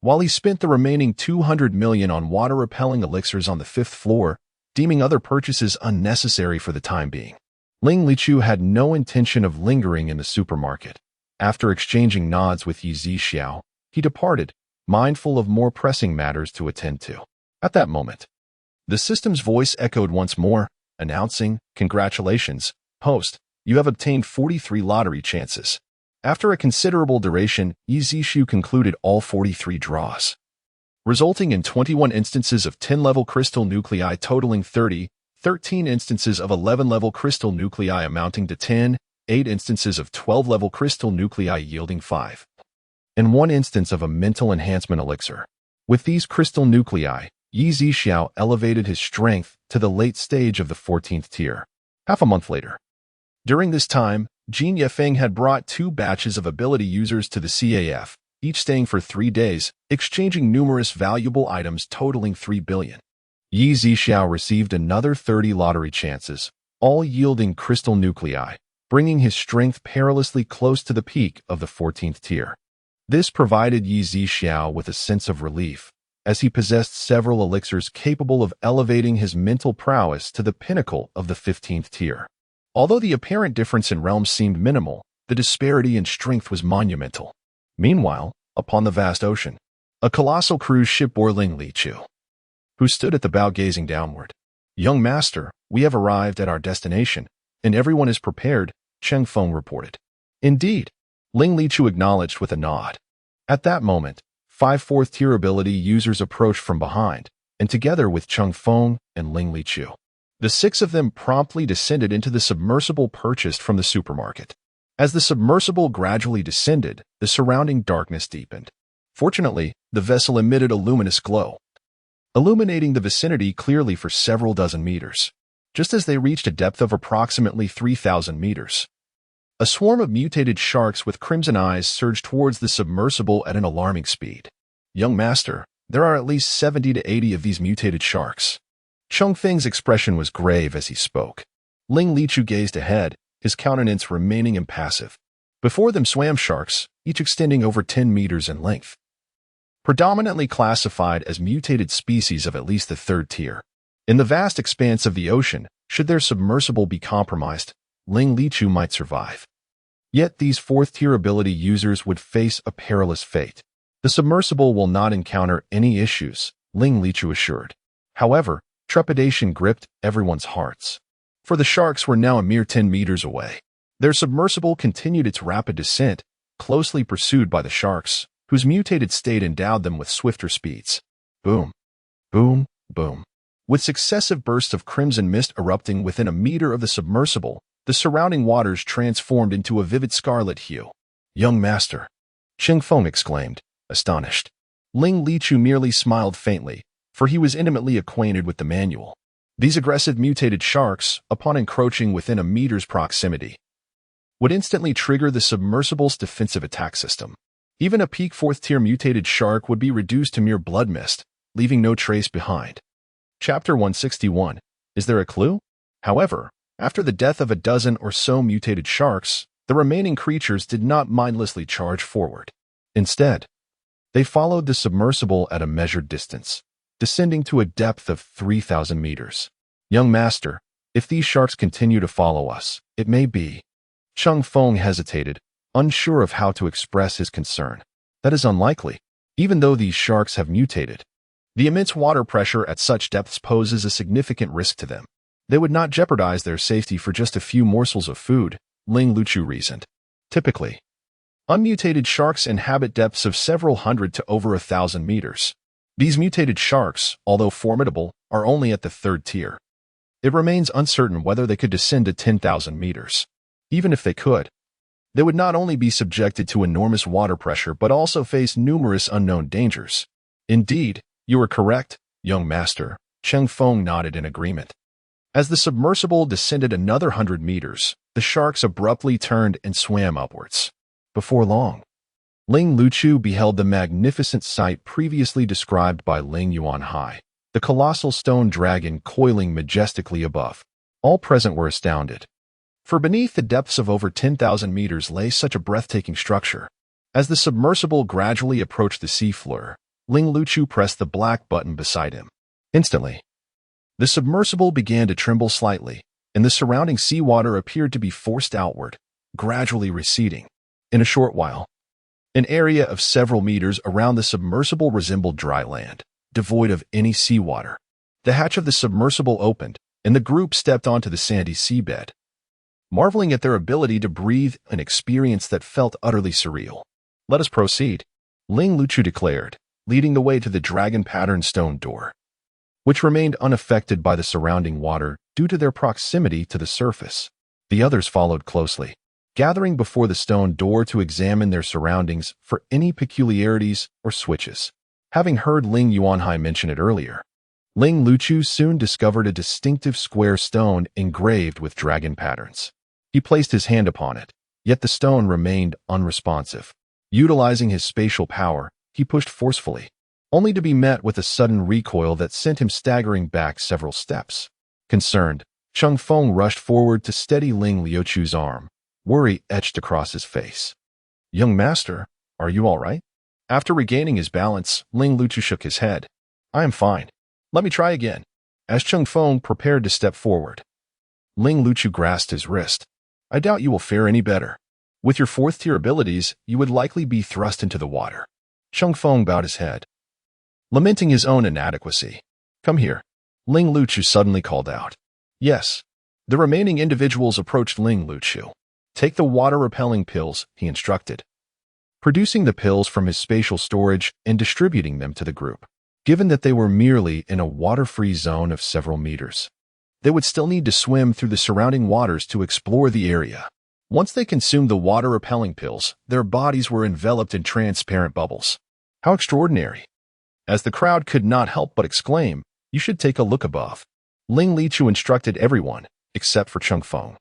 While he spent the remaining 200 million on water-repelling elixirs on the 5th floor, deeming other purchases unnecessary for the time being. Ling Liqiu had no intention of lingering in the supermarket. After exchanging nods with Yi Zixiao, he departed, mindful of more pressing matters to attend to. At that moment, the system's voice echoed once more, announcing, "Congratulations, host, you have obtained 43 lottery chances." After a considerable duration, Yi Zixiao concluded all 43 draws, resulting in 21 instances of 10-level crystal nuclei totaling 30, 13 instances of 11-level crystal nuclei amounting to 10, 8 instances of 12-level crystal nuclei yielding 5, and 1 instance of a mental enhancement elixir. With these crystal nuclei, Yi Zixiao elevated his strength to the late stage of the 14th tier. Half a month later. During this time, Jin Yefeng had brought 2 batches of ability users to the CAF, each staying for 3 days, exchanging numerous valuable items totaling 3 billion. Yi Zixiao received another 30 lottery chances, all yielding crystal nuclei, bringing his strength perilously close to the peak of the 14th tier. This provided Yi Zixiao with a sense of relief, as he possessed several elixirs capable of elevating his mental prowess to the pinnacle of the 15th tier. Although the apparent difference in realms seemed minimal, the disparity in strength was monumental. Meanwhile, upon the vast ocean, a colossal cruise ship bore Ling Liqiu, who stood at the bow gazing downward. "Young master, we have arrived at our destination, and everyone is prepared," Cheng Feng reported. "Indeed," Ling Liqiu acknowledged with a nod. At that moment, 5 4th-tier ability users approached from behind, and together with Cheng Feng and Ling Liqiu, the 6 of them promptly descended into the submersible purchased from the supermarket. As the submersible gradually descended, the surrounding darkness deepened. Fortunately, the vessel emitted a luminous glow, illuminating the vicinity clearly for several dozen meters. Just as they reached a depth of approximately 3,000 meters, a swarm of mutated sharks with crimson eyes surged towards the submersible at an alarming speed. "Young master, there are at least 70 to 80 of these mutated sharks." Cheng Feng's expression was grave as he spoke. Ling Liqiu gazed ahead, his countenance remaining impassive. Before them swam sharks, each extending over 10 meters in length, predominantly classified as mutated species of at least the third tier. In the vast expanse of the ocean, should their submersible be compromised, Ling Lichu might survive. Yet these fourth-tier ability users would face a perilous fate. The submersible will not encounter any issues, Ling Lichu assured. However, trepidation gripped everyone's hearts. For the sharks were now a mere 10 meters away. Their submersible continued its rapid descent, closely pursued by the sharks, whose mutated state endowed them with swifter speeds. Boom, boom, boom. With successive bursts of crimson mist erupting within a meter of the submersible, the surrounding waters transformed into a vivid scarlet hue. Young master, Cheng Feng exclaimed, astonished. Ling Lichu merely smiled faintly, for he was intimately acquainted with the manual. These aggressive mutated sharks, upon encroaching within a meter's proximity, would instantly trigger the submersible's defensive attack system. Even a peak fourth-tier mutated shark would be reduced to mere blood mist, leaving no trace behind. Chapter 161. Is there a clue? However, after the death of a dozen or so mutated sharks, the remaining creatures did not mindlessly charge forward. Instead, they followed the submersible at a measured distance, descending to a depth of 3,000 meters. Young master, if these sharks continue to follow us, it may be. Cheng Feng hesitated, unsure of how to express his concern. That is unlikely, even though these sharks have mutated. The immense water pressure at such depths poses a significant risk to them. They would not jeopardize their safety for just a few morsels of food, Ling Lichu reasoned. Typically, unmutated sharks inhabit depths of several hundred to over 1,000 meters. These mutated sharks, although formidable, are only at the third tier. It remains uncertain whether they could descend to 10,000 meters. Even if they could, they would not only be subjected to enormous water pressure but also face numerous unknown dangers. Indeed, you are correct, young master, Cheng Feng nodded in agreement. As the submersible descended another 100 meters, the sharks abruptly turned and swam upwards. Before long, Ling Lichu beheld the magnificent sight previously described by Ling Yuanhai, the colossal stone dragon coiling majestically above. All present were astounded. For beneath the depths of over 10,000 meters lay such a breathtaking structure. As the submersible gradually approached the seafloor, Ling Lichu pressed the black button beside him. Instantly, the submersible began to tremble slightly, and the surrounding seawater appeared to be forced outward, gradually receding. In a short while, an area of several meters around the submersible resembled dry land, devoid of any seawater. The hatch of the submersible opened, and the group stepped onto the sandy seabed, marveling at their ability to breathe, an experience that felt utterly surreal. Let us proceed, Ling Lichu declared, leading the way to the dragon-patterned stone door, which remained unaffected by the surrounding water due to their proximity to the surface. The others followed closely, gathering before the stone door to examine their surroundings for any peculiarities or switches. Having heard Ling Yuanhai mention it earlier, Ling Lichu soon discovered a distinctive square stone engraved with dragon patterns. He placed his hand upon it, yet the stone remained unresponsive. Utilizing his spatial power, he pushed forcefully, only to be met with a sudden recoil that sent him staggering back several steps. Concerned, Cheng Feng rushed forward to steady Ling Lichu's arm. Worry etched across his face. Young master, are you all right? After regaining his balance, Ling Lichu shook his head. I am fine. Let me try again. As Cheng Feng prepared to step forward, Ling Lichu grasped his wrist. I doubt you will fare any better. With your fourth-tier abilities, you would likely be thrust into the water. Cheng Feng bowed his head, lamenting his own inadequacy. Come here, Ling Lichu suddenly called out. Yes. The remaining individuals approached Ling Lichu. Take the water-repelling pills, he instructed, producing the pills from his spatial storage and distributing them to the group. Given that they were merely in a water-free zone of several meters, they would still need to swim through the surrounding waters to explore the area. Once they consumed the water-repelling pills, their bodies were enveloped in transparent bubbles. How extraordinary! As the crowd could not help but exclaim, you should take a look above. Ling Lichu instructed everyone, except for Cheng Feng,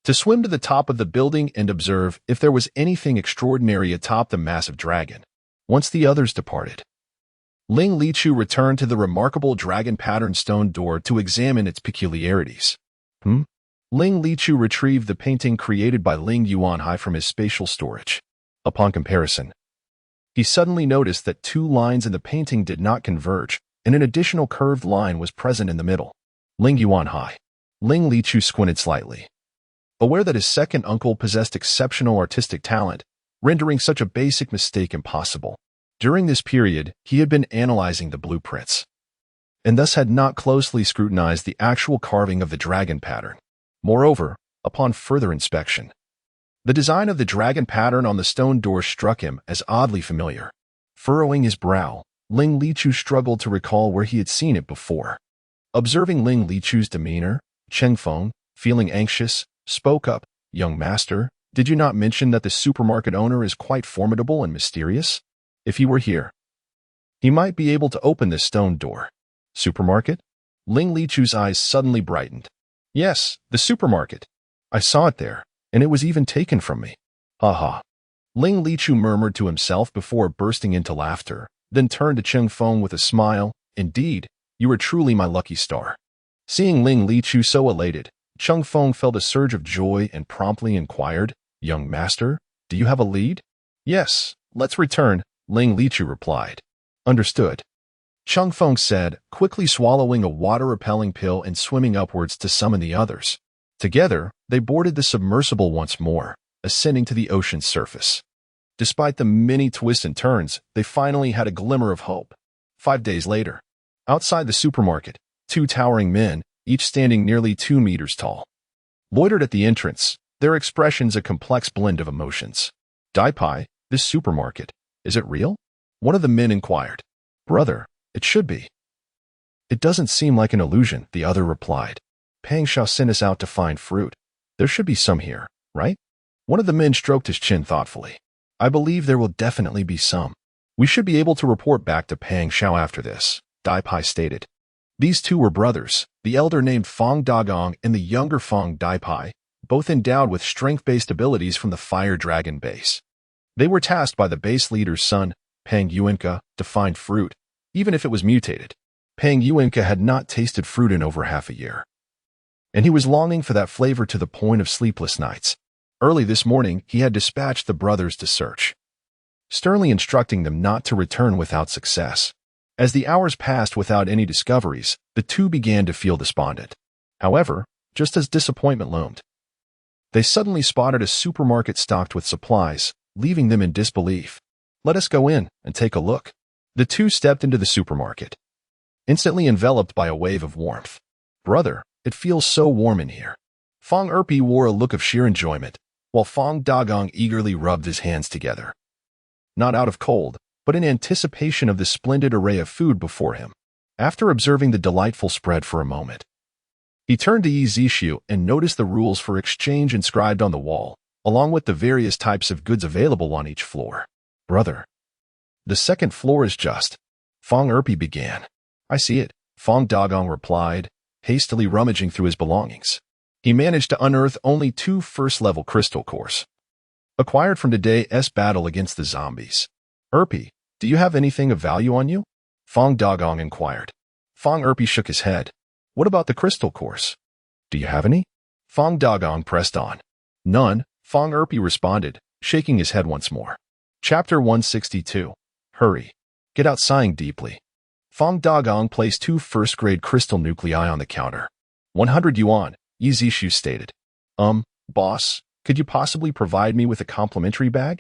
to swim to the top of the building and observe if there was anything extraordinary atop the massive dragon. Once the others departed, Ling Lichu returned to the remarkable dragon-patterned stone door to examine its peculiarities. Ling Lichu retrieved the painting created by Ling Yuanhai from his spatial storage. Upon comparison, he suddenly noticed that two lines in the painting did not converge, and an additional curved line was present in the middle. Ling Yuanhai. Ling Lichu squinted slightly, aware that his second uncle possessed exceptional artistic talent, rendering such a basic mistake impossible. During this period, he had been analyzing the blueprints, and thus had not closely scrutinized the actual carving of the dragon pattern. Moreover, upon further inspection, the design of the dragon pattern on the stone door struck him as oddly familiar. Furrowing his brow, Ling Lichu struggled to recall where he had seen it before. Observing Ling Lichu's demeanor, Cheng Feng, feeling anxious, spoke up, "Young master, did you not mention that the supermarket owner is quite formidable and mysterious? If he were here, he might be able to open this stone door." Supermarket? Ling Lichu's eyes suddenly brightened. "Yes, the supermarket. I saw it there, and it was even taken from me." "Ha ha." Ling Lichu murmured to himself before bursting into laughter, then turned to Cheng Feng with a smile. "Indeed, you are truly my lucky star." Seeing Ling Lichu so elated, Cheng Feng felt a surge of joy and promptly inquired, "Young master, do you have a lead?" "Yes, let's return," Ling Lichu replied. "Understood," Cheng Feng said, quickly swallowing a water-repelling pill and swimming upwards to summon the others. Together, they boarded the submersible once more, ascending to the ocean's surface. Despite the many twists and turns, they finally had a glimmer of hope. 5 days later, outside the supermarket, two towering men, each standing nearly 2 meters tall, loitered at the entrance, their expressions a complex blend of emotions. "Daipai, this supermarket, is it real?" one of the men inquired. "Brother, it should be." "It doesn't seem like an illusion," the other replied. "Pang Shao sent us out to find fruit. There should be some here, right?" One of the men stroked his chin thoughtfully. "I believe there will definitely be some. We should be able to report back to Pang Shao after this," Daipai stated. These two were brothers, the elder named Fong Dagong and the younger Fong Daipai, both endowed with strength-based abilities from the Fire Dragon base. They were tasked by the base leader's son, Pang Yuenka, to find fruit, even if it was mutated. Pang Yuenka had not tasted fruit in over half a year, and he was longing for that flavor to the point of sleepless nights. Early this morning, he had dispatched the brothers to search, sternly instructing them not to return without success. As the hours passed without any discoveries, the two began to feel despondent. However, just as disappointment loomed, they suddenly spotted a supermarket stocked with supplies, leaving them in disbelief. "Let us go in and take a look." The two stepped into the supermarket, instantly enveloped by a wave of warmth. "Brother, it feels so warm in here." Fong Erpi wore a look of sheer enjoyment, while Fong Dagong eagerly rubbed his hands together. Not out of cold, but in anticipation of the splendid array of food before him. After observing the delightful spread for a moment, he turned to Yi Zishu and noticed the rules for exchange inscribed on the wall, along with the various types of goods available on each floor. "Brother, the second floor is just," Fong Erpi began. "I see it," Fong Dagong replied, hastily rummaging through his belongings. He managed to unearth only 2 first-level crystal cores, acquired from today's battle against the zombies. "Erpi, do you have anything of value on you?" Fong Dagong inquired. Fong Erpi shook his head. "What about the crystal cores? Do you have any?" Fong Dagong pressed on. "None," Fong Erpi responded, shaking his head once more. Chapter 162. Hurry. Get out, sighing deeply. Fong Dagong placed 2 first-grade crystal nuclei on the counter. 100 yuan, Yi Zishu stated. Boss, could you possibly provide me with a complimentary bag?"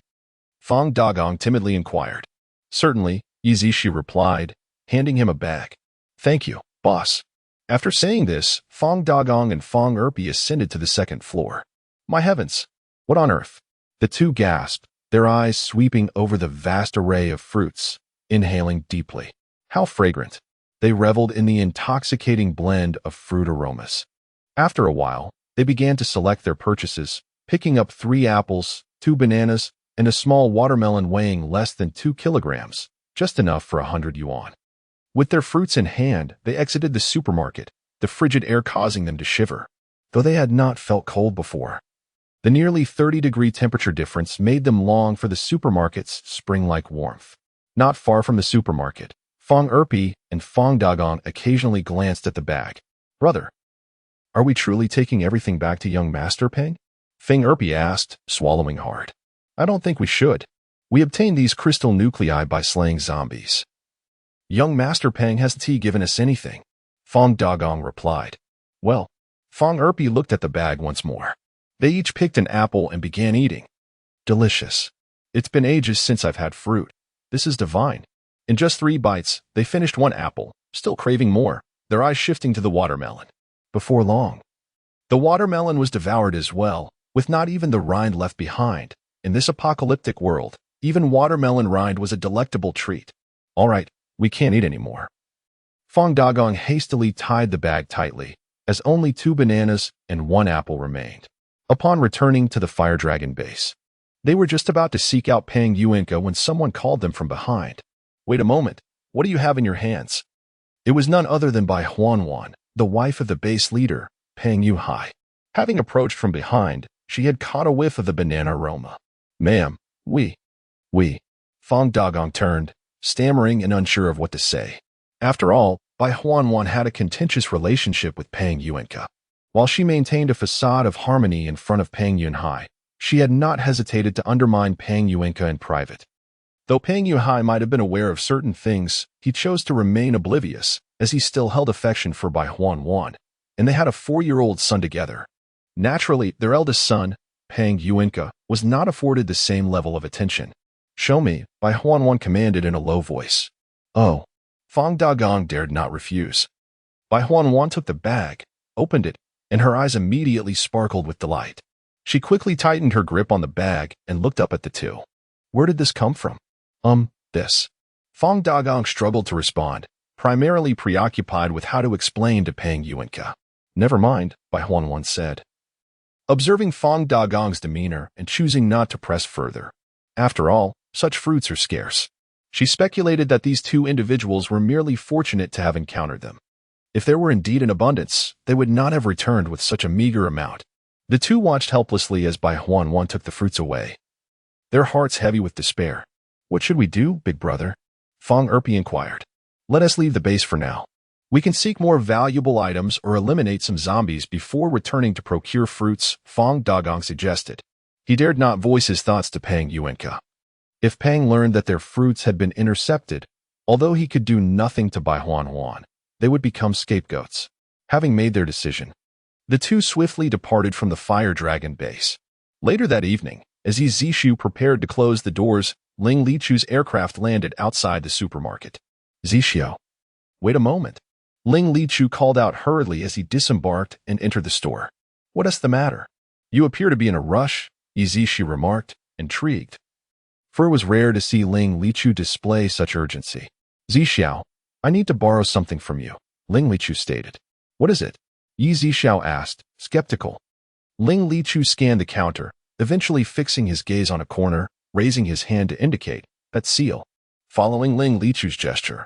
Fong Dagong timidly inquired. "Certainly," Yi Zishu replied, handing him a bag. "Thank you, boss." After saying this, Fong Dagong and Fong Erpi ascended to the second floor. "My heavens! What on earth?" The two gasped, their eyes sweeping over the vast array of fruits, inhaling deeply. How fragrant! They reveled in the intoxicating blend of fruit aromas. After a while, they began to select their purchases, picking up 3 apples, 2 bananas, and a small watermelon weighing less than 2 kilograms, just enough for 100 yuan. With their fruits in hand, they exited the supermarket, the frigid air causing them to shiver, though they had not felt cold before. The nearly 30-degree temperature difference made them long for the supermarket's spring-like warmth. Not far from the supermarket, Fong Erpi and Fong Dagong occasionally glanced at the bag. "Brother, Are we truly taking everything back to young Master Peng? Feng Erpi asked, swallowing hard. I don't think we should. We obtained these crystal nuclei by slaying zombies. Young Master Peng hasn't he given us anything? Fong Dagong replied. Well, Feng Erpi looked at the bag once more. They each picked an apple and began eating. Delicious. It's been ages since I've had fruit. This is divine. In just 3 bites, they finished 1 apple, still craving more, their eyes shifting to the watermelon. Before long, the watermelon was devoured as well, with not even the rind left behind. In this apocalyptic world, even watermelon rind was a delectable treat. All right, we can't eat anymore. Fong Dagong hastily tied the bag tightly, as only 2 bananas and 1 apple remained. Upon returning to the Fire Dragon base, they were just about to seek out Peng Yuinka when someone called them from behind. Wait a moment, what do you have in your hands? It was none other than Bai Huanwan, the wife of the base leader, Peng Yuhai. Having approached from behind, she had caught a whiff of the banana aroma. Ma'am, we. Fong Dagong turned, stammering and unsure of what to say. After all, Bai Huanwan had a contentious relationship with Peng Yuinka. While she maintained a facade of harmony in front of Peng Yunhai, she had not hesitated to undermine Peng Yuinka in private. Though Peng Yuhai might have been aware of certain things, he chose to remain oblivious, as he still held affection for Bai Huanwan, and they had a 4-year-old son together. Naturally, their eldest son, Peng Yuinka, was not afforded the same level of attention. Show me, Bai Huanwan commanded in a low voice. Oh. Fong Dagong dared not refuse. Bai Huanwan took the bag, opened it, and her eyes immediately sparkled with delight. She quickly tightened her grip on the bag and looked up at the two. Where did this come from? This. Fong Dagong struggled to respond, primarily preoccupied with how to explain to Peng Yuinka. Never mind, Bai Huanwan said, observing Fong Dagong's demeanor and choosing not to press further. After all, such fruits are scarce. She speculated that these 2 individuals were merely fortunate to have encountered them. If there were indeed an abundance, they would not have returned with such a meager amount. The 2 watched helplessly as Bai Huanwan took the fruits away, their hearts heavy with despair. What should we do, big brother? Fong Erpi inquired. Let us leave the base for now. We can seek more valuable items or eliminate some zombies before returning to procure fruits, Fong Dagong suggested. He dared not voice his thoughts to Peng Yuinka. If Peng learned that their fruits had been intercepted, although he could do nothing to Bai Huanwan, they would become scapegoats. Having made their decision, the 2 swiftly departed from the Fire Dragon base. Later that evening, as Yi Zishu prepared to close the doors, Ling Lichu's aircraft landed outside the supermarket. Zishu. Wait a moment. Ling Lichu called out hurriedly as he disembarked and entered the store. What is the matter? You appear to be in a rush, Yi Zishu remarked, intrigued. For it was rare to see Ling Lichu display such urgency. Zishu, I need to borrow something from you, Ling Lichu stated. What is it? Yi Zishu asked, skeptical. Ling Lichu scanned the counter, eventually fixing his gaze on a corner, raising his hand to indicate that seal. Following Ling Lichu's gesture,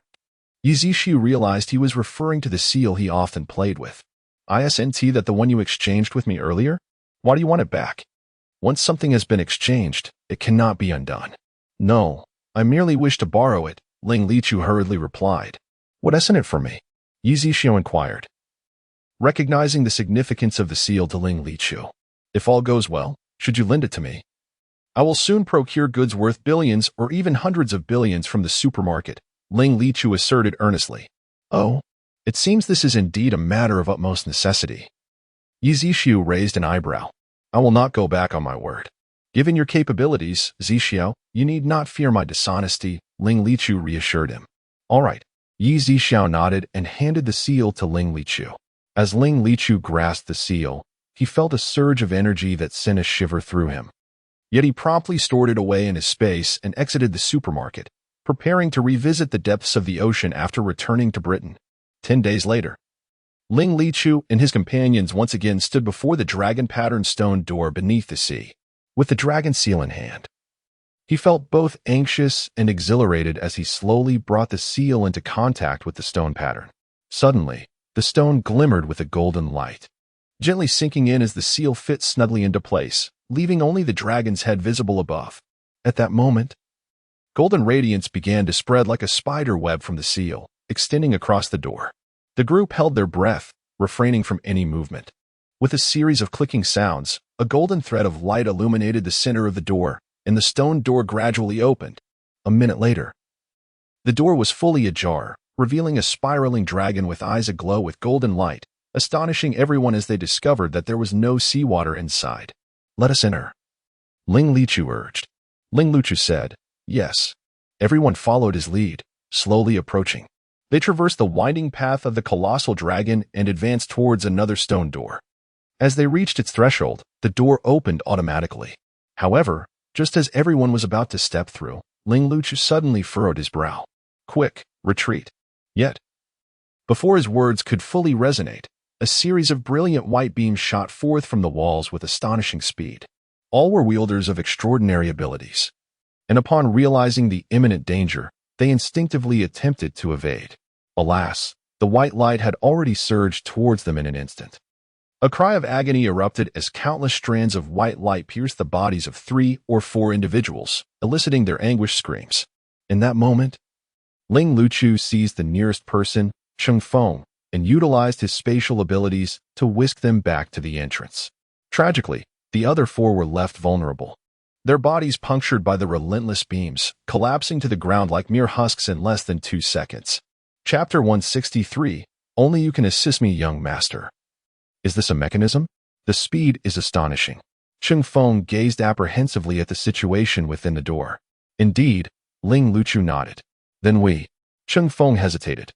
Yi Zishu realized he was referring to the seal he often played with. Isn't that the one you exchanged with me earlier? Why do you want it back? Once something has been exchanged, it cannot be undone. No, I merely wish to borrow it, Ling Lichu hurriedly replied. What isn't it for me? Yi Zishu inquired, recognizing the significance of the seal to Ling Lichu. If all goes well, should you lend it to me? I will soon procure goods worth billions or even hundreds of billions from the supermarket, Ling Lichu asserted earnestly. Oh, it seems this is indeed a matter of utmost necessity. Yi Zishu raised an eyebrow. I will not go back on my word. Given your capabilities, Zishu, you need not fear my dishonesty, Ling Lichu reassured him. All right. Yi Zishu nodded and handed the seal to Ling Lichu. As Ling Lichu grasped the seal, he felt a surge of energy that sent a shiver through him. Yet he promptly stored it away in his space and exited the supermarket, preparing to revisit the depths of the ocean after returning to Britain. 10 days later, Ling Lichu and his companions once again stood before the dragon-patterned stone door beneath the sea, with the dragon seal in hand. He felt both anxious and exhilarated as he slowly brought the seal into contact with the stone pattern. Suddenly, the stone glimmered with a golden light, gently sinking in as the seal fit snugly into place, leaving only the dragon's head visible above. At that moment, golden radiance began to spread like a spider web from the seal, extending across the door. The group held their breath, refraining from any movement. With a series of clicking sounds, a golden thread of light illuminated the center of the door, and the stone door gradually opened. A minute later, the door was fully ajar, revealing a spiraling dragon with eyes aglow with golden light, astonishing everyone as they discovered that there was no seawater inside. "Let us enter," Ling Lichu urged. Ling Lichu said, "Yes." Everyone followed his lead, slowly approaching. They traversed the winding path of the colossal dragon and advanced towards another stone door. As they reached its threshold, the door opened automatically. However, just as everyone was about to step through, Ling Lichu suddenly furrowed his brow. "Quick, retreat." Yet, before his words could fully resonate, a series of brilliant white beams shot forth from the walls with astonishing speed. All were wielders of extraordinary abilities, and upon realizing the imminent danger, they instinctively attempted to evade. Alas, the white light had already surged towards them in an instant. A cry of agony erupted as countless strands of white light pierced the bodies of 3 or 4 individuals, eliciting their anguished screams. In that moment, Ling Lichu seized the nearest person, Cheng Feng, and utilized his spatial abilities to whisk them back to the entrance. Tragically, the other 4 were left vulnerable, their bodies punctured by the relentless beams, collapsing to the ground like mere husks in less than 2 seconds. Chapter 163, Only You Can Assist Me, Young Master. Is this a mechanism? The speed is astonishing. Cheng Feng gazed apprehensively at the situation within the door. Indeed, Ling Lichu nodded. Then Cheng Feng hesitated.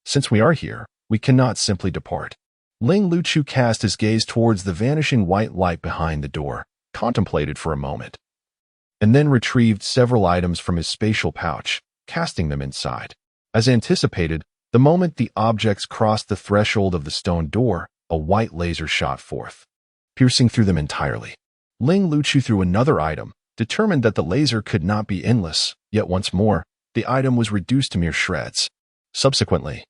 Since we are here, we cannot simply depart. Ling Lichu cast his gaze towards the vanishing white light behind the door, contemplated for a moment, and then retrieved several items from his spatial pouch, casting them inside. As anticipated, the moment the objects crossed the threshold of the stone door, a white laser shot forth, piercing through them entirely. Ling Lichu threw another item, determined that the laser could not be endless, yet once more, the item was reduced to mere shreds. Subsequently,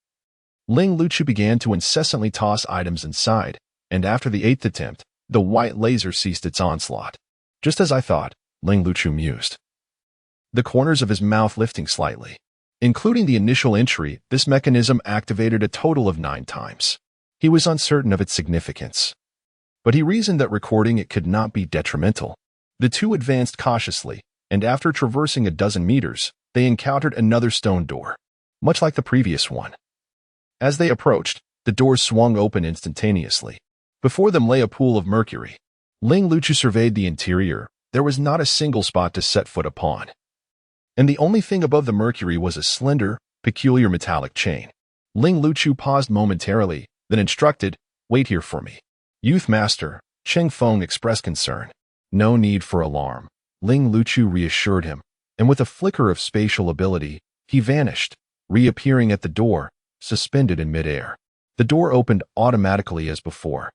Ling Lichu began to incessantly toss items inside, and after the 8th attempt, the white laser ceased its onslaught. Just as I thought, Ling Lichu mused, the corners of his mouth lifting slightly. Including the initial entry, this mechanism activated a total of 9 times. He was uncertain of its significance, but he reasoned that recording it could not be detrimental. The 2 advanced cautiously, and after traversing a dozen meters, they encountered another stone door, much like the previous one. As they approached, the doors swung open instantaneously. Before them lay a pool of mercury. Ling Lichu surveyed the interior. There was not a single spot to set foot upon, and the only thing above the mercury was a slender, peculiar metallic chain. Ling Lichu paused momentarily, then instructed, "Wait here for me." "Youth Master," Cheng Feng expressed concern. "No need for alarm," Ling Lichu reassured him, and with a flicker of spatial ability, he vanished, reappearing at the door, suspended in midair. The door opened automatically as before.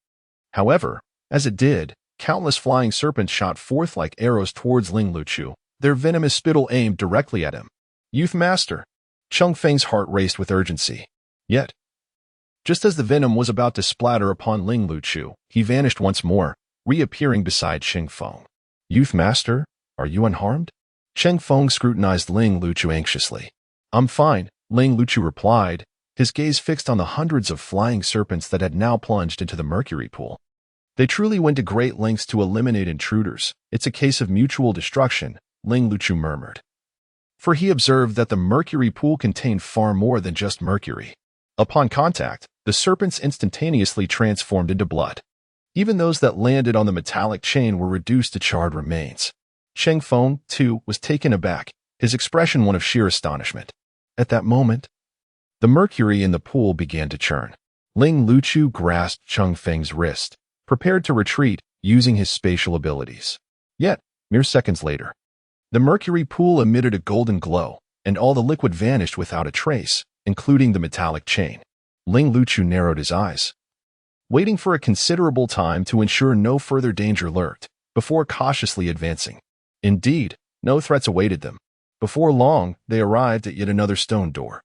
However, as it did, countless flying serpents shot forth like arrows towards Ling Lichu, their venomous spittle aimed directly at him. "Youth Master!" Cheng Feng's heart raced with urgency. Yet, just as the venom was about to splatter upon Ling Lichu, he vanished once more, reappearing beside Cheng Feng. "Youth Master, are you unharmed?" Cheng Feng scrutinized Ling Lichu anxiously. "I'm fine," Ling Lichu replied, his gaze fixed on the hundreds of flying serpents that had now plunged into the mercury pool. "They truly went to great lengths to eliminate intruders. It's a case of mutual destruction," Ling Lichu murmured, for he observed that the mercury pool contained far more than just mercury. Upon contact, the serpents instantaneously transformed into blood. Even those that landed on the metallic chain were reduced to charred remains. Cheng Feng, too, was taken aback, his expression one of sheer astonishment. At that moment, the mercury in the pool began to churn. Ling Lichu grasped Cheng Feng's wrist, prepared to retreat using his spatial abilities. Yet, mere seconds later, the mercury pool emitted a golden glow, and all the liquid vanished without a trace, including the metallic chain. Ling Lichu narrowed his eyes, waiting for a considerable time to ensure no further danger lurked, before cautiously advancing. Indeed, no threats awaited them. Before long, they arrived at yet another stone door,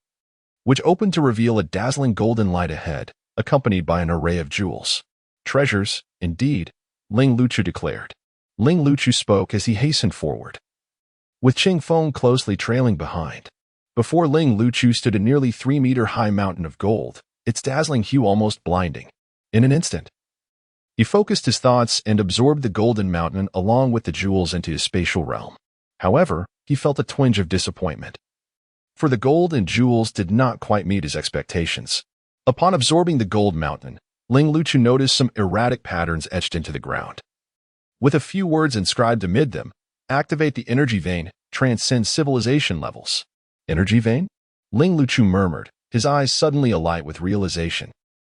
which opened to reveal a dazzling golden light ahead, accompanied by an array of jewels. "Treasures, indeed," Ling Lichu declared. Ling Lichu spoke as he hastened forward, with Cheng Feng closely trailing behind. Before Ling Lichu stood a nearly 3-meter-high mountain of gold, its dazzling hue almost blinding. In an instant, He focused his thoughts and absorbed the golden mountain along with the jewels into his spatial realm. However, he felt a twinge of disappointment, for the gold and jewels did not quite meet his expectations. Upon absorbing the gold mountain, Ling Luchu noticed some erratic patterns etched into the ground. With a few words inscribed amid them, activate the energy vein, transcend civilization levels. Energy vein? Ling Luchu murmured, his eyes suddenly alight with realization.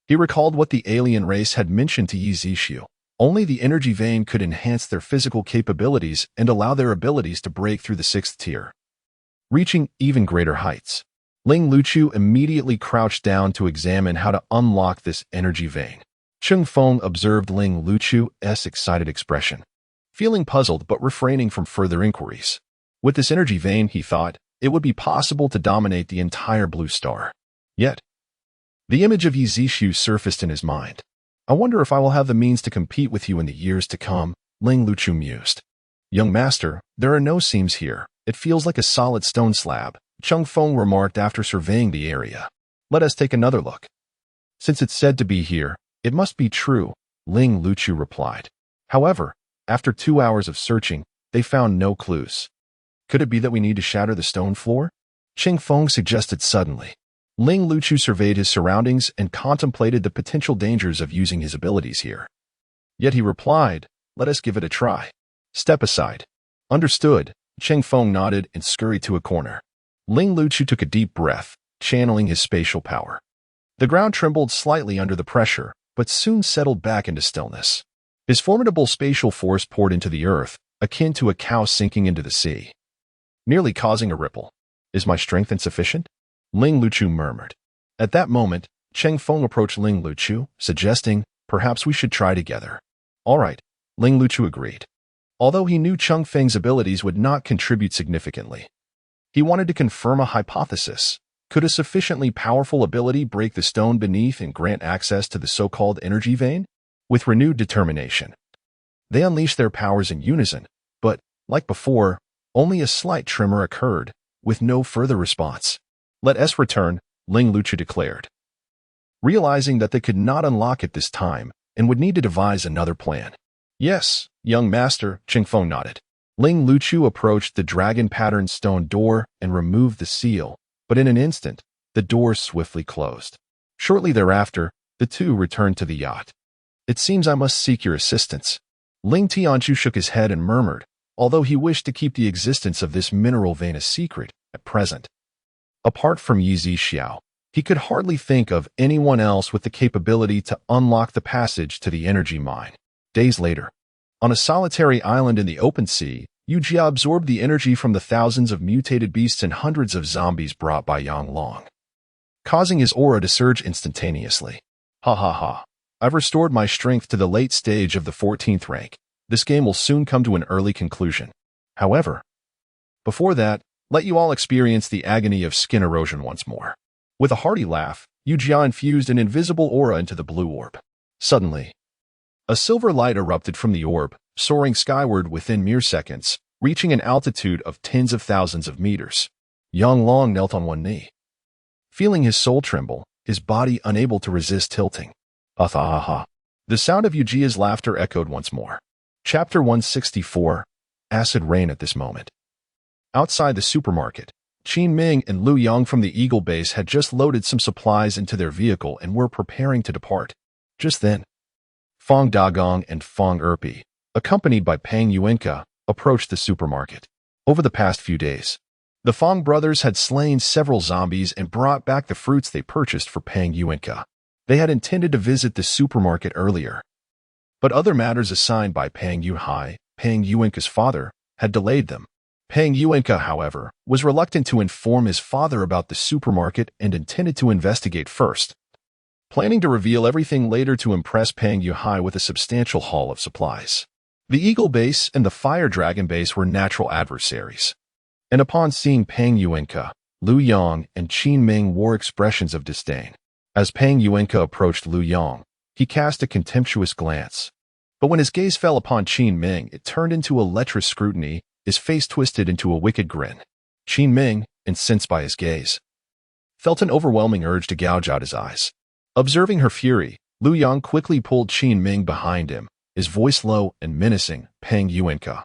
He recalled what the alien race had mentioned to Yi Zixu. Only the energy vein could enhance their physical capabilities and allow their abilities to break through the 6th tier, reaching even greater heights. Ling Luchu immediately crouched down to examine how to unlock this energy vein. Chung Feng observed Ling Luchu's excited expression, feeling puzzled but refraining from further inquiries. With this energy vein, he thought, it would be possible to dominate the entire blue star. Yet, the image of Yi Zixu surfaced in his mind. I wonder if I will have the means to compete with you in the years to come, Ling Luchu mused. Young master, there are no seams here. It feels like a solid stone slab, Chung Feng remarked after surveying the area. Let us take another look. Since it's said to be here, it must be true, Ling Luchu replied. However, after 2 hours of searching, they found no clues. Could it be that we need to shatter the stone floor? Ching Feng suggested suddenly. Ling Luchu surveyed his surroundings and contemplated the potential dangers of using his abilities here. Yet he replied, let us give it a try. Step aside. Understood, Ching Feng nodded and scurried to a corner. Ling Luchu took a deep breath, channeling his spatial power. The ground trembled slightly under the pressure, but soon settled back into stillness. His formidable spatial force poured into the earth, akin to a cow sinking into the sea, nearly causing a ripple. Is my strength insufficient? Ling Luchu murmured. At that moment, Cheng Feng approached Ling Luchu, suggesting, perhaps we should try together. All right, Ling Luchu agreed. Although he knew Cheng Feng's abilities would not contribute significantly, he wanted to confirm a hypothesis. Could a sufficiently powerful ability break the stone beneath and grant access to the so-called energy vein? With renewed determination, they unleashed their powers in unison, but, like before, only a slight tremor occurred, with no further response. Let us return, Ling Luchu declared, realizing that they could not unlock it this time and would need to devise another plan. Yes, young master, Ching Feng nodded. Ling Luchu approached the dragon-patterned stone door and removed the seal, but in an instant, the door swiftly closed. Shortly thereafter, the two returned to the yacht. It seems I must seek your assistance. Ling Tianchu shook his head and murmured, although he wished to keep the existence of this mineral vein a secret at present. Apart from Yi Zixu, he could hardly think of anyone else with the capability to unlock the passage to the energy mine. Days later, on a solitary island in the open sea, Yu Jia absorbed the energy from the thousands of mutated beasts and hundreds of zombies brought by Yang Long, causing his aura to surge instantaneously. Ha ha ha. I've restored my strength to the late stage of the 14th rank. This game will soon come to an early conclusion. However, before that, let you all experience the agony of skin erosion once more. With a hearty laugh, Yu Jia infused an invisible aura into the blue orb. Suddenly, a silver light erupted from the orb, soaring skyward within mere seconds, reaching an altitude of tens of thousands of meters. Yang Long knelt on one knee, feeling his soul tremble, his body unable to resist tilting. Ha. The sound of Yu Jia's laughter echoed once more. Chapter 164, Acid Rain at this moment. Outside the supermarket, Qin Ming and Lu Yang from the Eagle Base had just loaded some supplies into their vehicle and were preparing to depart. Just then, Fong Dagong and Fong Erpi, accompanied by Pang Yuenka, approached the supermarket. Over the past few days, the Fong brothers had slain several zombies and brought back the fruits they purchased for Pang Yuenka. They had intended to visit the supermarket earlier, but other matters assigned by Pang Yuhai, Pang Yuenka's father, had delayed them. Pang Yuenka, however, was reluctant to inform his father about the supermarket and intended to investigate first, planning to reveal everything later to impress Pang Yuhai with a substantial haul of supplies. The Eagle Base and the Fire Dragon Base were natural adversaries, and upon seeing Pang Yuenka, Lu Yang and Qin Ming wore expressions of disdain. As Pang Yuenka approached Lu Yang, he cast a contemptuous glance, but when his gaze fell upon Qin Ming, it turned into a lecherous scrutiny, his face twisted into a wicked grin. Qin Ming, incensed by his gaze, felt an overwhelming urge to gouge out his eyes. Observing her fury, Lu Yang quickly pulled Qin Ming behind him, his voice low and menacing. Peng Yuanka,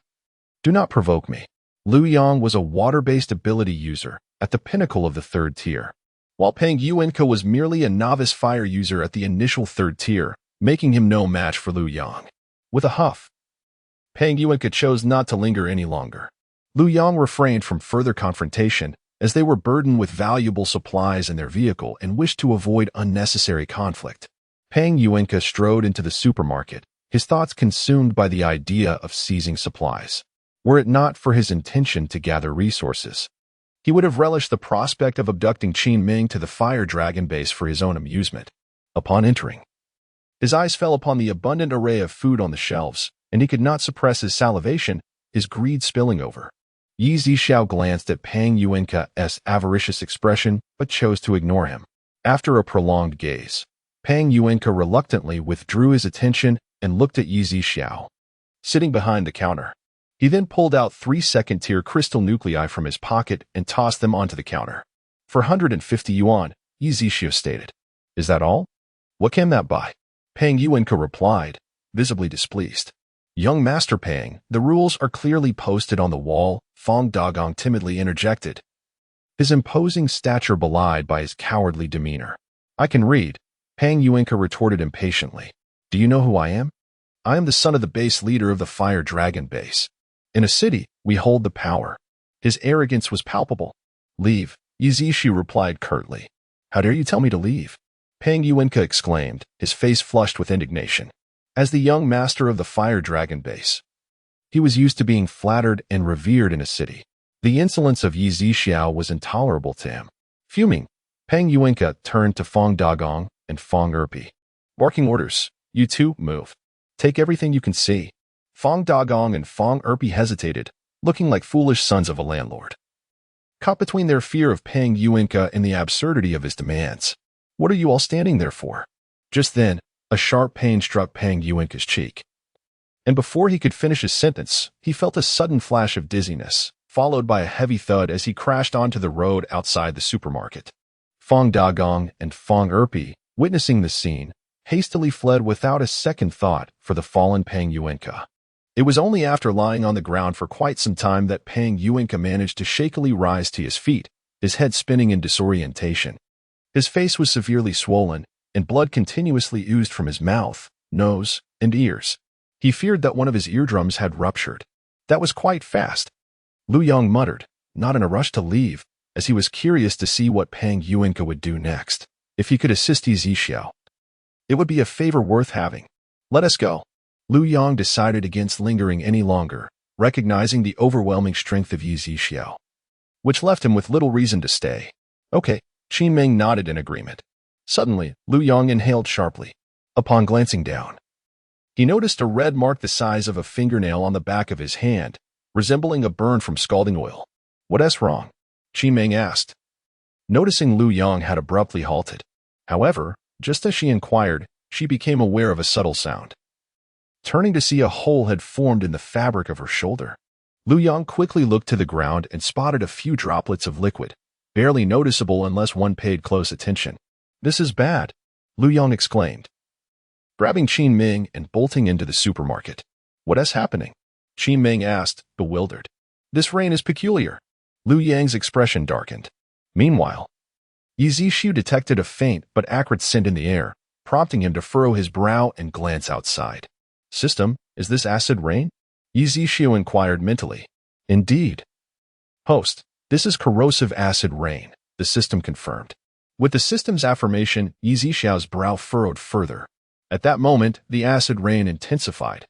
do not provoke me. Lu Yang was a water-based ability user at the pinnacle of the 3rd tier, while Peng Yuanka was merely a novice fire user at the initial 3rd tier, making him no match for Lu Yang. With a huff, Peng Yuanka chose not to linger any longer. Lu Yang refrained from further confrontation as they were burdened with valuable supplies in their vehicle and wished to avoid unnecessary conflict. Peng Yuanka strode into the supermarket, his thoughts consumed by the idea of seizing supplies. Were it not for his intention to gather resources, he would have relished the prospect of abducting Qin Ming to the Fire Dragon base for his own amusement. Upon entering, his eyes fell upon the abundant array of food on the shelves, and he could not suppress his salivation, his greed spilling over. Yi Zhixiao glanced at Peng Yuanka's avaricious expression, but chose to ignore him. After a prolonged gaze, Peng Yuanka reluctantly withdrew his attention and looked at Yi Zhixiao, sitting behind the counter. He then pulled out 3 second-tier crystal nuclei from his pocket and tossed them onto the counter. For 150 yuan, Yi Zhixiao stated. Is that all? What can that buy? Peng Yuanka replied, visibly displeased. Young Master Peng, the rules are clearly posted on the wall, Fong Dagong timidly interjected, his imposing stature belied by his cowardly demeanor. I can read, Peng Yuanka retorted impatiently. Do you know who I am? I am the son of the base leader of the Fire Dragon base. In a city, we hold the power. His arrogance was palpable. Leave, Yi Zhixiao replied curtly. How dare you tell me to leave? Peng Yuanka exclaimed, his face flushed with indignation. As the young master of the Fire Dragon base, he was used to being flattered and revered in a city. The insolence of Yi Zhixiao was intolerable to him. Fuming, Peng Yuanka turned to Fong Dagong and Fong Erpi. Barking orders, you two, move. Take everything you can see. Fong Dagong and Fong Erpi hesitated, looking like foolish sons of a landlord, caught between their fear of Peng Yuanka and the absurdity of his demands. What are you all standing there for? Just then, a sharp pain struck Peng Yuanka's cheek, and before he could finish his sentence, he felt a sudden flash of dizziness, followed by a heavy thud as he crashed onto the road outside the supermarket. Fong Dagong and Fong Erpi, witnessing the scene, hastily fled without a second thought for the fallen Peng Yuanka. It was only after lying on the ground for quite some time that Peng Yuanka managed to shakily rise to his feet, his head spinning in disorientation. His face was severely swollen, and blood continuously oozed from his mouth, nose, and ears. He feared that one of his eardrums had ruptured. That was quite fast. Lu Yang muttered, not in a rush to leave, as he was curious to see what Peng Yuanka would do next. If he could assist Yi Zhixiao, it would be a favor worth having. Let us go. Lu Yang decided against lingering any longer, recognizing the overwhelming strength of Yi Zhixiao, which left him with little reason to stay. Okay, Qin Ming nodded in agreement. Suddenly, Lu Yang inhaled sharply. Upon glancing down, he noticed a red mark the size of a fingernail on the back of his hand, resembling a burn from scalding oil. What's wrong? Qin Ming asked, noticing Lu Yang had abruptly halted. However, just as she inquired, she became aware of a subtle sound. Turning to see a hole had formed in the fabric of her shoulder, Lu Yang quickly looked to the ground and spotted a few droplets of liquid, barely noticeable unless one paid close attention. This is bad, Lu Yang exclaimed, grabbing Qin Ming and bolting into the supermarket. What's happening? Qin Ming asked, bewildered. This rain is peculiar. Lu Yang's expression darkened. Meanwhile, Yi Zhixiao detected a faint but acrid scent in the air, prompting him to furrow his brow and glance outside. System, is this acid rain? Yi Zhixiao inquired mentally. Indeed. Host, this is corrosive acid rain, the system confirmed. With the system's affirmation, Yi Zhixiao's brow furrowed further. At that moment, the acid rain intensified,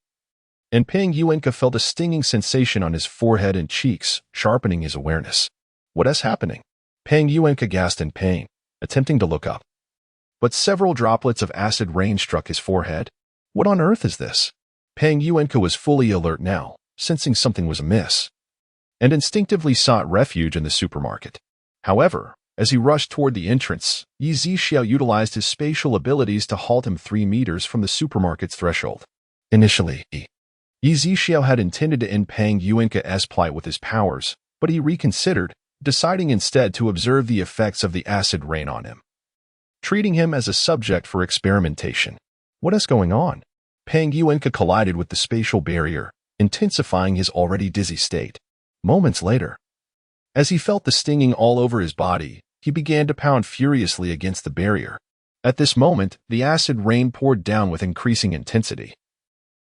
and Peng Yuanka felt a stinging sensation on his forehead and cheeks, sharpening his awareness. What's happening? Peng Yuanka gasped in pain, attempting to look up. But several droplets of acid rain struck his forehead. What on earth is this? Peng Yuanka was fully alert now, sensing something was amiss, and instinctively sought refuge in the supermarket. However, as he rushed toward the entrance, Yi Zhixiao utilized his spatial abilities to halt him 3 meters from the supermarket's threshold. Initially, Yi Zhixiao had intended to end Peng Yuanka's plight with his powers, but he reconsidered, deciding instead to observe the effects of the acid rain on him, treating him as a subject for experimentation. What is going on? Pang Yuenka collided with the spatial barrier, intensifying his already dizzy state. Moments later, as he felt the stinging all over his body, he began to pound furiously against the barrier. At this moment, the acid rain poured down with increasing intensity,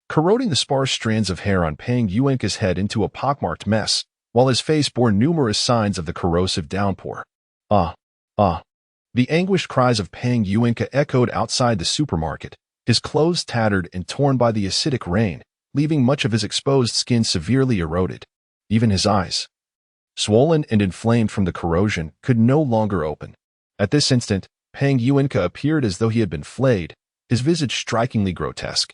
corroding the sparse strands of hair on Pang Yuenka's head into a pockmarked mess, while his face bore numerous signs of the corrosive downpour. Ah! Ah! The anguished cries of Pang Yuenka echoed outside the supermarket, his clothes tattered and torn by the acidic rain, leaving much of his exposed skin severely eroded. Even his eyes, swollen and inflamed from the corrosion, could no longer open. At this instant, Pang Yuenka appeared as though he had been flayed, his visage strikingly grotesque.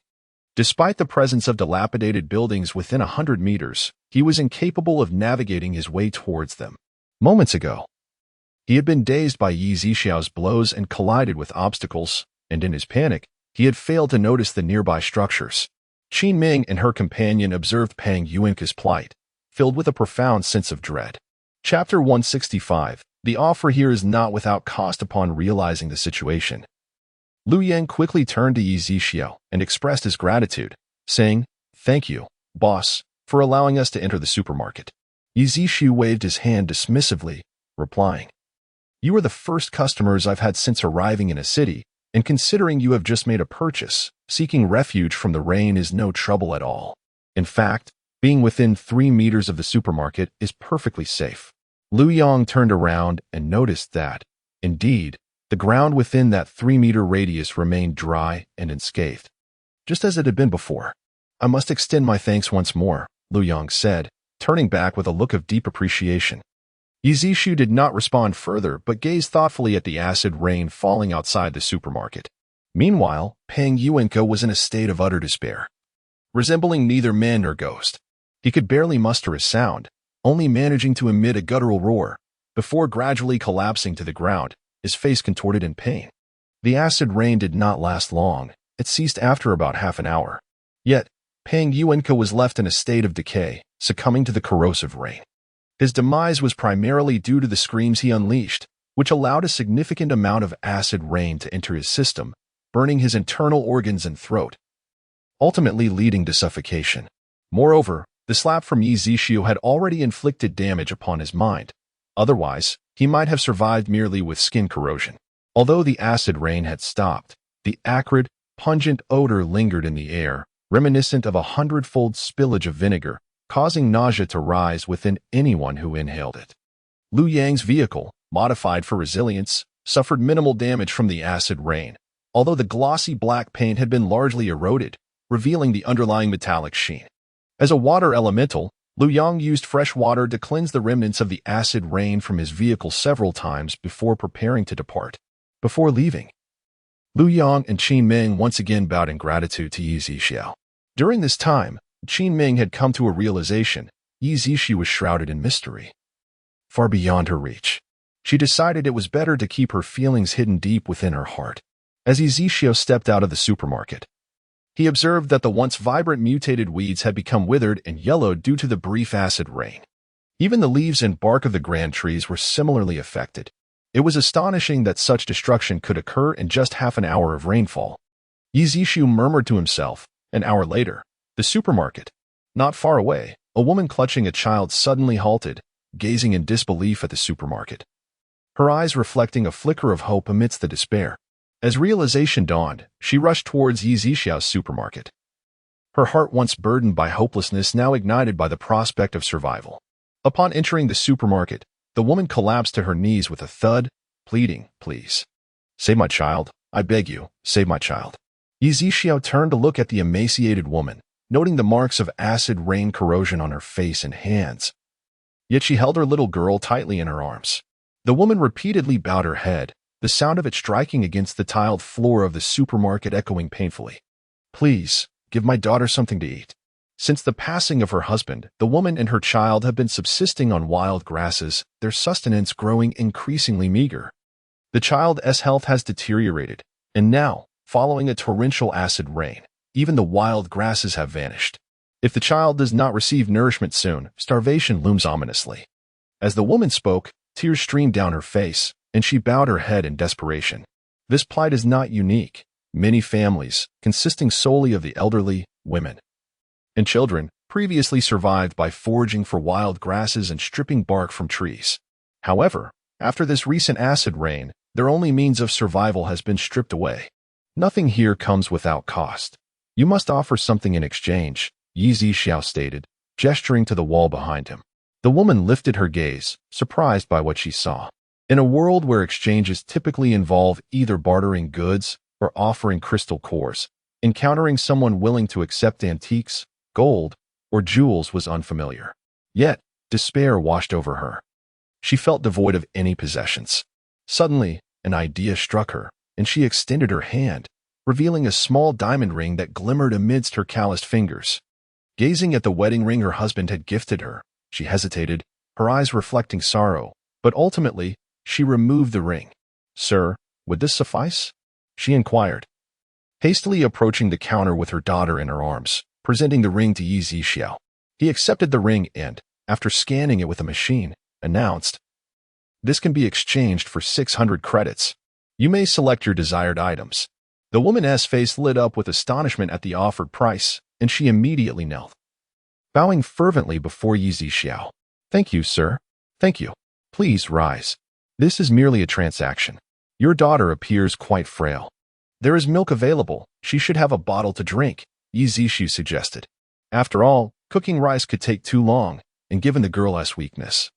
Despite the presence of dilapidated buildings within 100 meters, he was incapable of navigating his way towards them. Moments ago, he had been dazed by Yi Zixiao's blows and collided with obstacles, and in his panic, he had failed to notice the nearby structures. Qin Ming and her companion observed Pang Yuenka's plight, filled with a profound sense of dread. Chapter 165. The offer here is not without cost. Upon realizing the situation, Lu Yang quickly turned to Yi Zixiao and expressed his gratitude, saying, "Thank you, boss, for allowing us to enter the supermarket." Yi Zixiao waved his hand dismissively, replying, "You are the first customers I've had since arriving in a city, and considering you have just made a purchase, seeking refuge from the rain is no trouble at all. In fact, being within 3 meters of the supermarket is perfectly safe." Lu Yang turned around and noticed that, indeed, the ground within that 3-meter radius remained dry and unscathed, just as it had been before. "I must extend my thanks once more," Lu Yang said, turning back with a look of deep appreciation. Yi Zixiao did not respond further but gazed thoughtfully at the acid rain falling outside the supermarket. Meanwhile, Pang Yuenka was in a state of utter despair, resembling neither man nor ghost. He could barely muster a sound, only managing to emit a guttural roar, before gradually collapsing to the ground, his face contorted in pain. The acid rain did not last long. It ceased after about half an hour. Yet, Pang Yuenka was left in a state of decay, succumbing to the corrosive rain. His demise was primarily due to the screams he unleashed, which allowed a significant amount of acid rain to enter his system, burning his internal organs and throat, ultimately leading to suffocation. Moreover, the slap from Yi Zixiao had already inflicted damage upon his mind. Otherwise, he might have survived merely with skin corrosion. Although the acid rain had stopped, the acrid, pungent odor lingered in the air, reminiscent of a 100-fold spillage of vinegar, causing nausea to rise within anyone who inhaled it. Lu Yang's vehicle, modified for resilience, suffered minimal damage from the acid rain, although the glossy black paint had been largely eroded, revealing the underlying metallic sheen. As a water elemental, Lu Yang used fresh water to cleanse the remnants of the acid rain from his vehicle several times before preparing to depart. Before leaving, Lu Yang and Qin Ming once again bowed in gratitude to Yi Zixiao. During this time, Qin Ming had come to a realization: Yi Zixiao was shrouded in mystery, far beyond her reach. She decided it was better to keep her feelings hidden deep within her heart. As Yi Zixiao stepped out of the supermarket, he observed that the once vibrant mutated weeds had become withered and yellowed due to the brief acid rain. Even the leaves and bark of the grand trees were similarly affected. It was astonishing that such destruction could occur in just half an hour of rainfall. Yi Zixiao murmured to himself. An hour later, the supermarket. Not far away, a woman clutching a child suddenly halted, gazing in disbelief at the supermarket, her eyes reflecting a flicker of hope amidst the despair. As realization dawned, she rushed towards Yi Zixiao's supermarket, her heart once burdened by hopelessness now ignited by the prospect of survival. Upon entering the supermarket, the woman collapsed to her knees with a thud, pleading, "Please, save my child. I beg you, save my child." Yi Zixiao turned to look at the emaciated woman, noting the marks of acid rain corrosion on her face and hands. Yet she held her little girl tightly in her arms. The woman repeatedly bowed her head, the sound of it striking against the tiled floor of the supermarket echoing painfully. "Please, give my daughter something to eat." Since the passing of her husband, the woman and her child have been subsisting on wild grasses, their sustenance growing increasingly meager. The child's health has deteriorated, and now, following a torrential acid rain, even the wild grasses have vanished. If the child does not receive nourishment soon, starvation looms ominously. As the woman spoke, tears streamed down her face, and she bowed her head in desperation. This plight is not unique. many families, consisting solely of the elderly, women, and children, previously survived by foraging for wild grasses and stripping bark from trees. However, after this recent acid rain, their only means of survival has been stripped away. Nothing here comes without cost. You must offer something in exchange, Yi Zixiao stated, gesturing to the wall behind him. The woman lifted her gaze, surprised by what she saw. In a world where exchanges typically involve either bartering goods or offering crystal cores, encountering someone willing to accept antiques, gold, or jewels was unfamiliar. Yet, despair washed over her. She felt devoid of any possessions. Suddenly, an idea struck her, and she extended her hand, revealing a small diamond ring that glimmered amidst her calloused fingers. Gazing at the wedding ring her husband had gifted her, she hesitated, her eyes reflecting sorrow, but ultimately, she removed the ring. "Sir, would this suffice?" she inquired, hastily approaching the counter with her daughter in her arms, presenting the ring to Yi Zixiao. He accepted the ring and, after scanning it with a machine, announced, "This can be exchanged for 600 credits. You may select your desired items." The woman's face lit up with astonishment at the offered price, and she immediately knelt, bowing fervently before Yi Zixiao. "Thank you, sir. Thank you. Please rise. This is merely a transaction. Your daughter appears quite frail. There is milk available. She should have a bottle to drink," Yi Zixiao suggested. After all, cooking rice could take too long, and given the girl's weakness,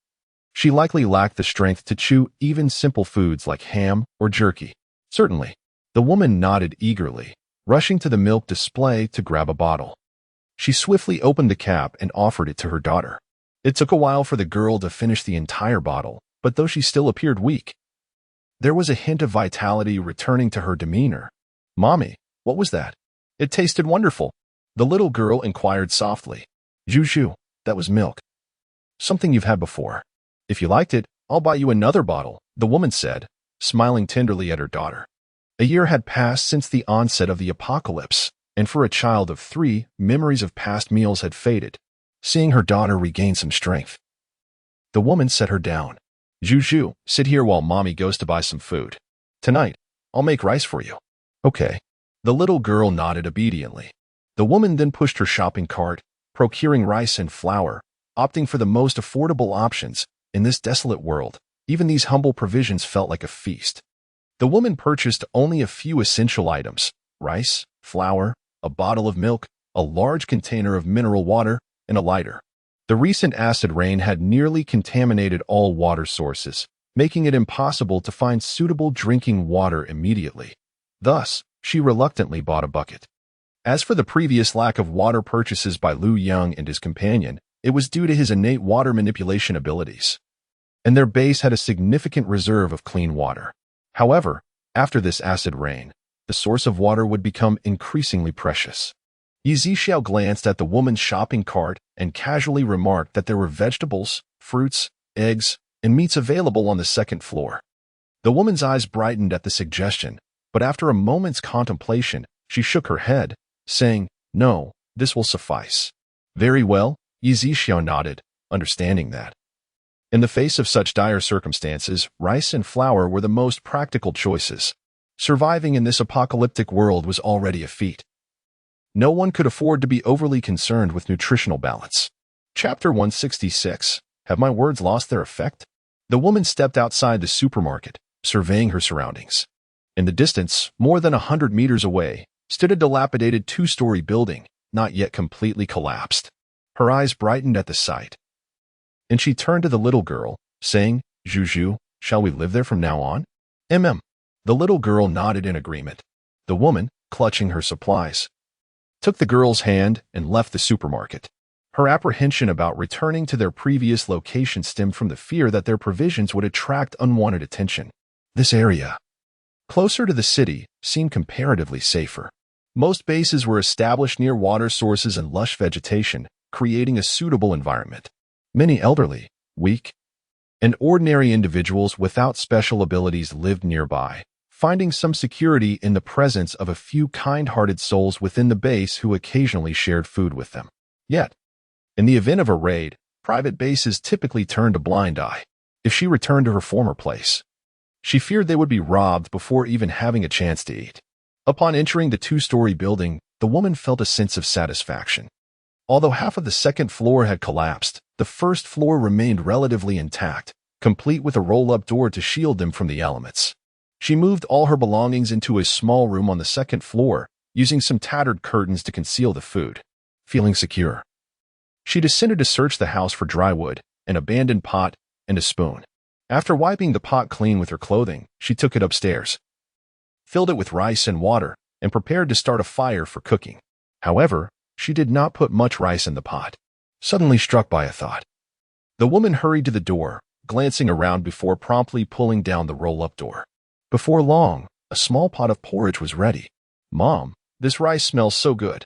she likely lacked the strength to chew even simple foods like ham or jerky. "Certainly." The woman nodded eagerly, rushing to the milk display to grab a bottle. She swiftly opened the cap and offered it to her daughter. It took a while for the girl to finish the entire bottle, but though she still appeared weak, there was a hint of vitality returning to her demeanor. "Mommy, what was that? It tasted wonderful," the little girl inquired softly. "Juju, that was milk. Something you've had before. If you liked it, I'll buy you another bottle," the woman said, smiling tenderly at her daughter. A year had passed since the onset of the apocalypse, and for a child of 3, memories of past meals had faded. Seeing her daughter regain some strength, the woman set her down. "Juju, sit here while mommy goes to buy some food. Tonight, I'll make rice for you." "Okay." The little girl nodded obediently. The woman then pushed her shopping cart, procuring rice and flour, opting for the most affordable options. In this desolate world, even these humble provisions felt like a feast. The woman purchased only a few essential items: rice, flour, a bottle of milk, a large container of mineral water, and a lighter. The recent acid rain had nearly contaminated all water sources, making it impossible to find suitable drinking water immediately. Thus, she reluctantly bought a bucket. As for the previous lack of water purchases by Liu Yang and his companion, it was due to his innate water manipulation abilities, and their base had a significant reserve of clean water. However, after this acid rain, the source of water would become increasingly precious. Yi Zixiao glanced at the woman's shopping cart and casually remarked that there were vegetables, fruits, eggs, and meats available on the second floor. The woman's eyes brightened at the suggestion, but after a moment's contemplation, she shook her head, saying, "No, this will suffice." "Very well," Yi Zixiao nodded, understanding that, in the face of such dire circumstances, rice and flour were the most practical choices. Surviving in this apocalyptic world was already a feat. No one could afford to be overly concerned with nutritional balance. Chapter 166. Have my words lost their effect? The woman stepped outside the supermarket, surveying her surroundings. In the distance, more than 100 meters away, stood a dilapidated 2-story building, not yet completely collapsed. Her eyes brightened at the sight, and she turned to the little girl, saying, "Juju, shall we live there from now on?" The little girl nodded in agreement. The woman, clutching her supplies, took the girl's hand and left the supermarket. Her apprehension about returning to their previous location stemmed from the fear that their provisions would attract unwanted attention. This area, closer to the city, seemed comparatively safer. Most bases were established near water sources and lush vegetation, creating a suitable environment. Many elderly, weak, and ordinary individuals without special abilities lived nearby, finding some security in the presence of a few kind-hearted souls within the base who occasionally shared food with them. Yet, in the event of a raid, private bases typically turned a blind eye. If she returned to her former place, she feared they would be robbed before even having a chance to eat. Upon entering the two-story building, the woman felt a sense of satisfaction. Although half of the second floor had collapsed, the first floor remained relatively intact, complete with a roll-up door to shield them from the elements. She moved all her belongings into a small room on the second floor, using some tattered curtains to conceal the food. Feeling secure, she descended to search the house for dry wood, an abandoned pot, and a spoon. After wiping the pot clean with her clothing, she took it upstairs, filled it with rice and water, and prepared to start a fire for cooking. However, she did not put much rice in the pot. Suddenly struck by a thought, the woman hurried to the door, glancing around before promptly pulling down the roll-up door. Before long, a small pot of porridge was ready. "Mom, this rice smells so good."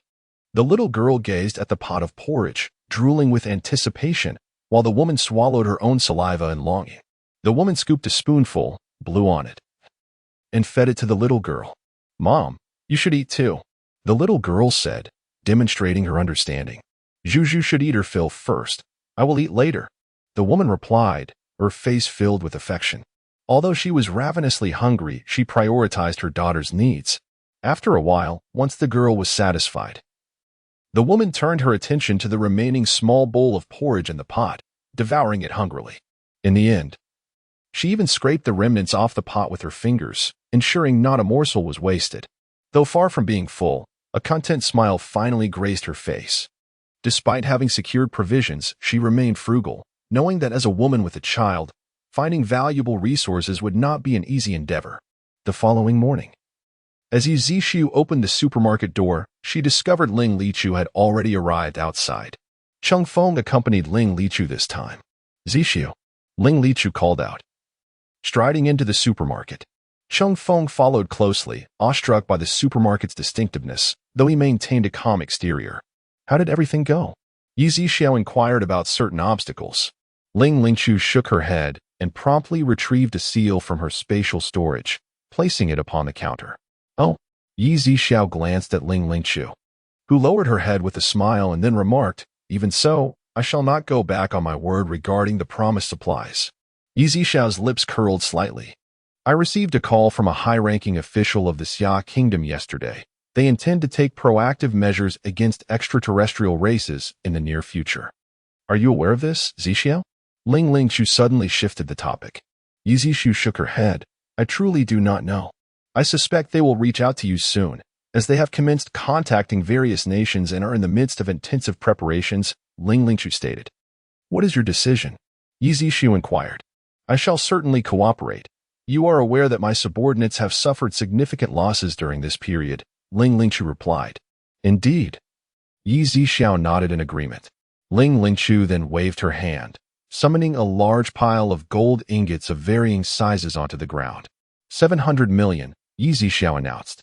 The little girl gazed at the pot of porridge, drooling with anticipation, while the woman swallowed her own saliva in longing. The woman scooped a spoonful, blew on it, and fed it to the little girl. "Mom, you should eat too," the little girl said, demonstrating her understanding. "Juju should eat her fill first. I will eat later," the woman replied, her face filled with affection. Although she was ravenously hungry, she prioritized her daughter's needs. After a while, once the girl was satisfied, the woman turned her attention to the remaining small bowl of porridge in the pot, devouring it hungrily. In the end, she even scraped the remnants off the pot with her fingers, ensuring not a morsel was wasted. Though far from being full, a content smile finally graced her face. Despite having secured provisions, she remained frugal, knowing that as a woman with a child, finding valuable resources would not be an easy endeavor. The following morning, as Zixu opened the supermarket door, she discovered Ling Lichu had already arrived outside. Cheng Feng accompanied Ling Lichu this time. "Zixu," Ling Lichu called out, striding into the supermarket. Cheng Feng followed closely, awestruck by the supermarket's distinctiveness, though he maintained a calm exterior. "How did everything go?" Zixu inquired about certain obstacles. Ling Lichu shook her head and promptly retrieved a seal from her spatial storage, placing it upon the counter. "Oh," Zixu glanced at Ling Lichu, who lowered her head with a smile and then remarked, "Even so, I shall not go back on my word regarding the promised supplies." Zixu's lips curled slightly. "I received a call from a high-ranking official of the Xia Kingdom yesterday. They intend to take proactive measures against extraterrestrial races in the near future." "Are you aware of this, Zixu?" Ling Lichu suddenly shifted the topic. Zixu shook her head. "I truly do not know. I suspect they will reach out to you soon, as they have commenced contacting various nations and are in the midst of intensive preparations," Ling Lichu stated. "What is your decision?" Zixu inquired. "I shall certainly cooperate. You are aware that my subordinates have suffered significant losses during this period," Ling Lichu replied. "Indeed." Zixu nodded in agreement. Ling Lichu then waved her hand, summoning a large pile of gold ingots of varying sizes onto the ground. 700 million, Zixu announced,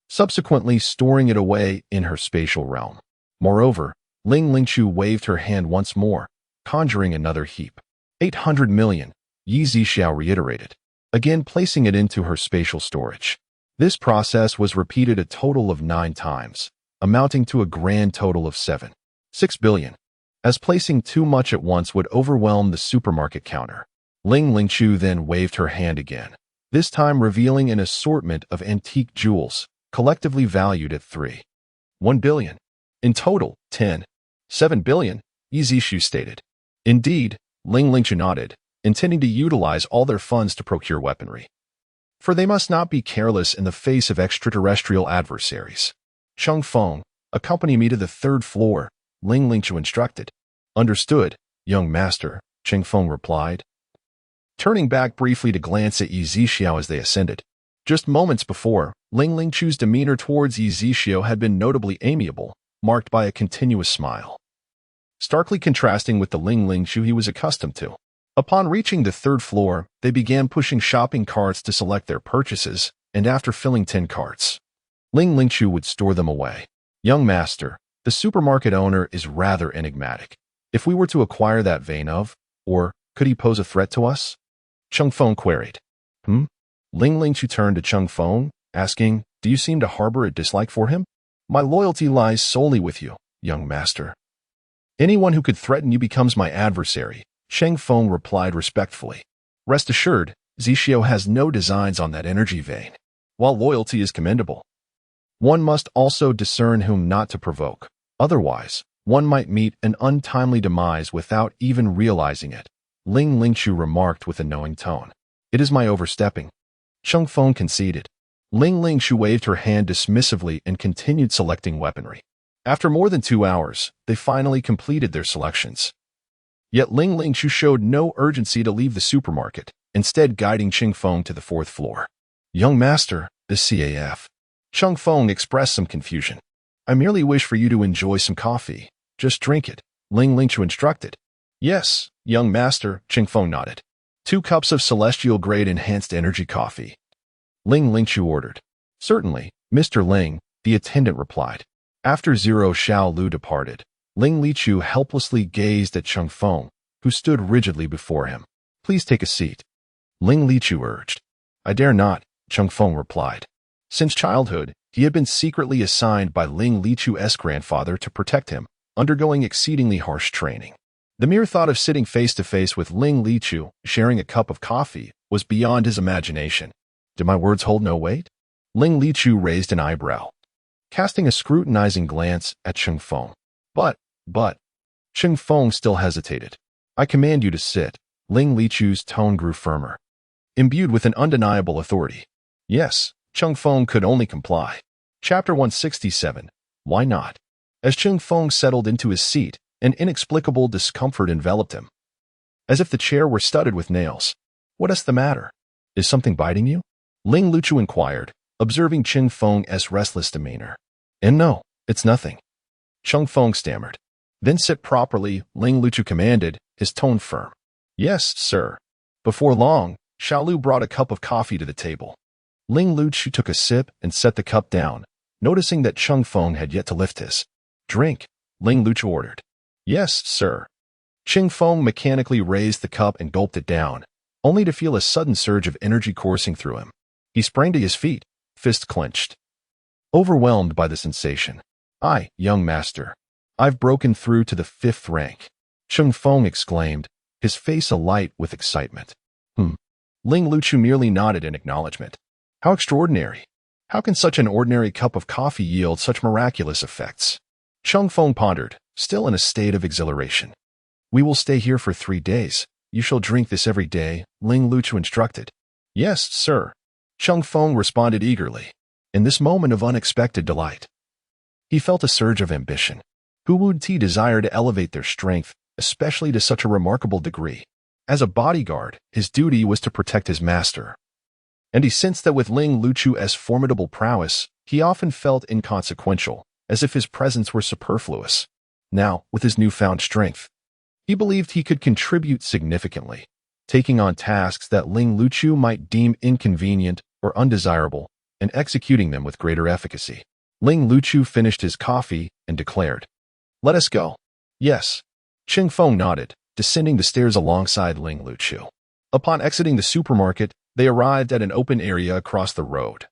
subsequently storing it away in her spatial realm. Moreover, Ling Lichu waved her hand once more, conjuring another heap. 800 million, Zixu reiterated, again placing it into her spatial storage. This process was repeated a total of 9 times, amounting to a grand total of 6 billion, as placing too much at once would overwhelm the supermarket counter. Ling Lichu then waved her hand again, this time revealing an assortment of antique jewels, collectively valued at 1 billion. In total, 7 billion, Zixu stated. Indeed, Ling Lichu nodded, intending to utilize all their funds to procure weaponry. For they must not be careless in the face of extraterrestrial adversaries. "Cheng Feng, accompany me to the 3rd floor, Ling Lichu instructed. "Understood, young master," Cheng Feng replied, turning back briefly to glance at Zixu as they ascended. Just moments before, Ling Lichu's demeanor towards Zixu had been notably amiable, marked by a continuous smile, starkly contrasting with the Ling Lichu he was accustomed to. Upon reaching the 3rd floor, they began pushing shopping carts to select their purchases, and after filling 10 carts, Ling Lichu would store them away. "Young master, the supermarket owner is rather enigmatic. If we were to acquire that vein of, or could he pose a threat to us?" Cheng Feng queried. Ling Lichu turned to Cheng Feng, asking, "Do you seem to harbor a dislike for him?" "My loyalty lies solely with you, young master. Anyone who could threaten you becomes my adversary," Cheng Feng replied respectfully. "Rest assured, Zixu has no designs on that energy vein. While loyalty is commendable, One must also discern whom not to provoke. Otherwise, one might meet an untimely demise without even realizing it, Ling Lingchu remarked with a knowing tone. It is my overstepping. Cheng Feng conceded. Ling Lingchu waved her hand dismissively and continued selecting weaponry. After more than 2 hours, they finally completed their selections. Yet Ling Lingchu showed no urgency to leave the supermarket, instead guiding Cheng Feng to the 4th floor. Young master, this CAF. Cheng Feng expressed some confusion. I merely wish for you to enjoy some coffee. Just drink it, Ling Lingchu instructed. Yes, young master, Cheng Feng nodded. 2 cups of celestial-grade enhanced energy coffee. Ling Lingchu ordered. Certainly, Mr. Ling, the attendant replied. After Zero Xiao Lu departed, Ling Lichu helplessly gazed at Cheng Feng, who stood rigidly before him. Please take a seat. Ling Lichu urged. I dare not, Cheng Feng replied. Since childhood, he had been secretly assigned by Ling Lichu's grandfather to protect him, undergoing exceedingly harsh training. The mere thought of sitting face-to-face with Ling Lichu, sharing a cup of coffee, was beyond his imagination. Did my words hold no weight? Ling Lichu raised an eyebrow, casting a scrutinizing glance at Cheng Feng. But, Cheng Feng still hesitated. I command you to sit. Ling Lichu's tone grew firmer, imbued with an undeniable authority. Yes, Cheng Feng could only comply. Chapter 167. Why not? As Cheng Feng settled into his seat, an inexplicable discomfort enveloped him, as if the chair were studded with nails. What is the matter? Is something biting you? Ling Lichu inquired, observing Cheng Feng's restless demeanor. And no, it's nothing. Cheng Feng stammered. Then sit properly, Ling Lichu commanded, his tone firm. Yes, sir. Before long, Xiaolu brought a cup of coffee to the table. Ling Lichu took a sip and set the cup down, noticing that Cheng Feng had yet to lift his. Drink, Ling Lichu ordered. Yes, sir. Cheng Feng mechanically raised the cup and gulped it down, only to feel a sudden surge of energy coursing through him. He sprang to his feet, fist clenched, overwhelmed by the sensation. Young master. I've broken through to the 5th rank. Cheng Feng exclaimed, his face alight with excitement. Ling Lichu merely nodded in acknowledgement. How extraordinary. How can such an ordinary cup of coffee yield such miraculous effects? Cheng Feng pondered, still in a state of exhilaration. We will stay here for 3 days. You shall drink this every day, Ling Lichu instructed. Yes, sir. Cheng Feng responded eagerly. In this moment of unexpected delight, he felt a surge of ambition. Who would he desire to elevate their strength, especially to such a remarkable degree? As a bodyguard, his duty was to protect his master. And he sensed that with Ling Lichu's formidable prowess, he often felt inconsequential, as if his presence were superfluous. Now, with his newfound strength, he believed he could contribute significantly, taking on tasks that Ling Lichu might deem inconvenient or undesirable, and executing them with greater efficacy. Ling Lichu finished his coffee and declared, Let us go. Yes. Cheng Feng nodded, descending the stairs alongside Ling Lichu. Upon exiting the supermarket, they arrived at an open area across the road,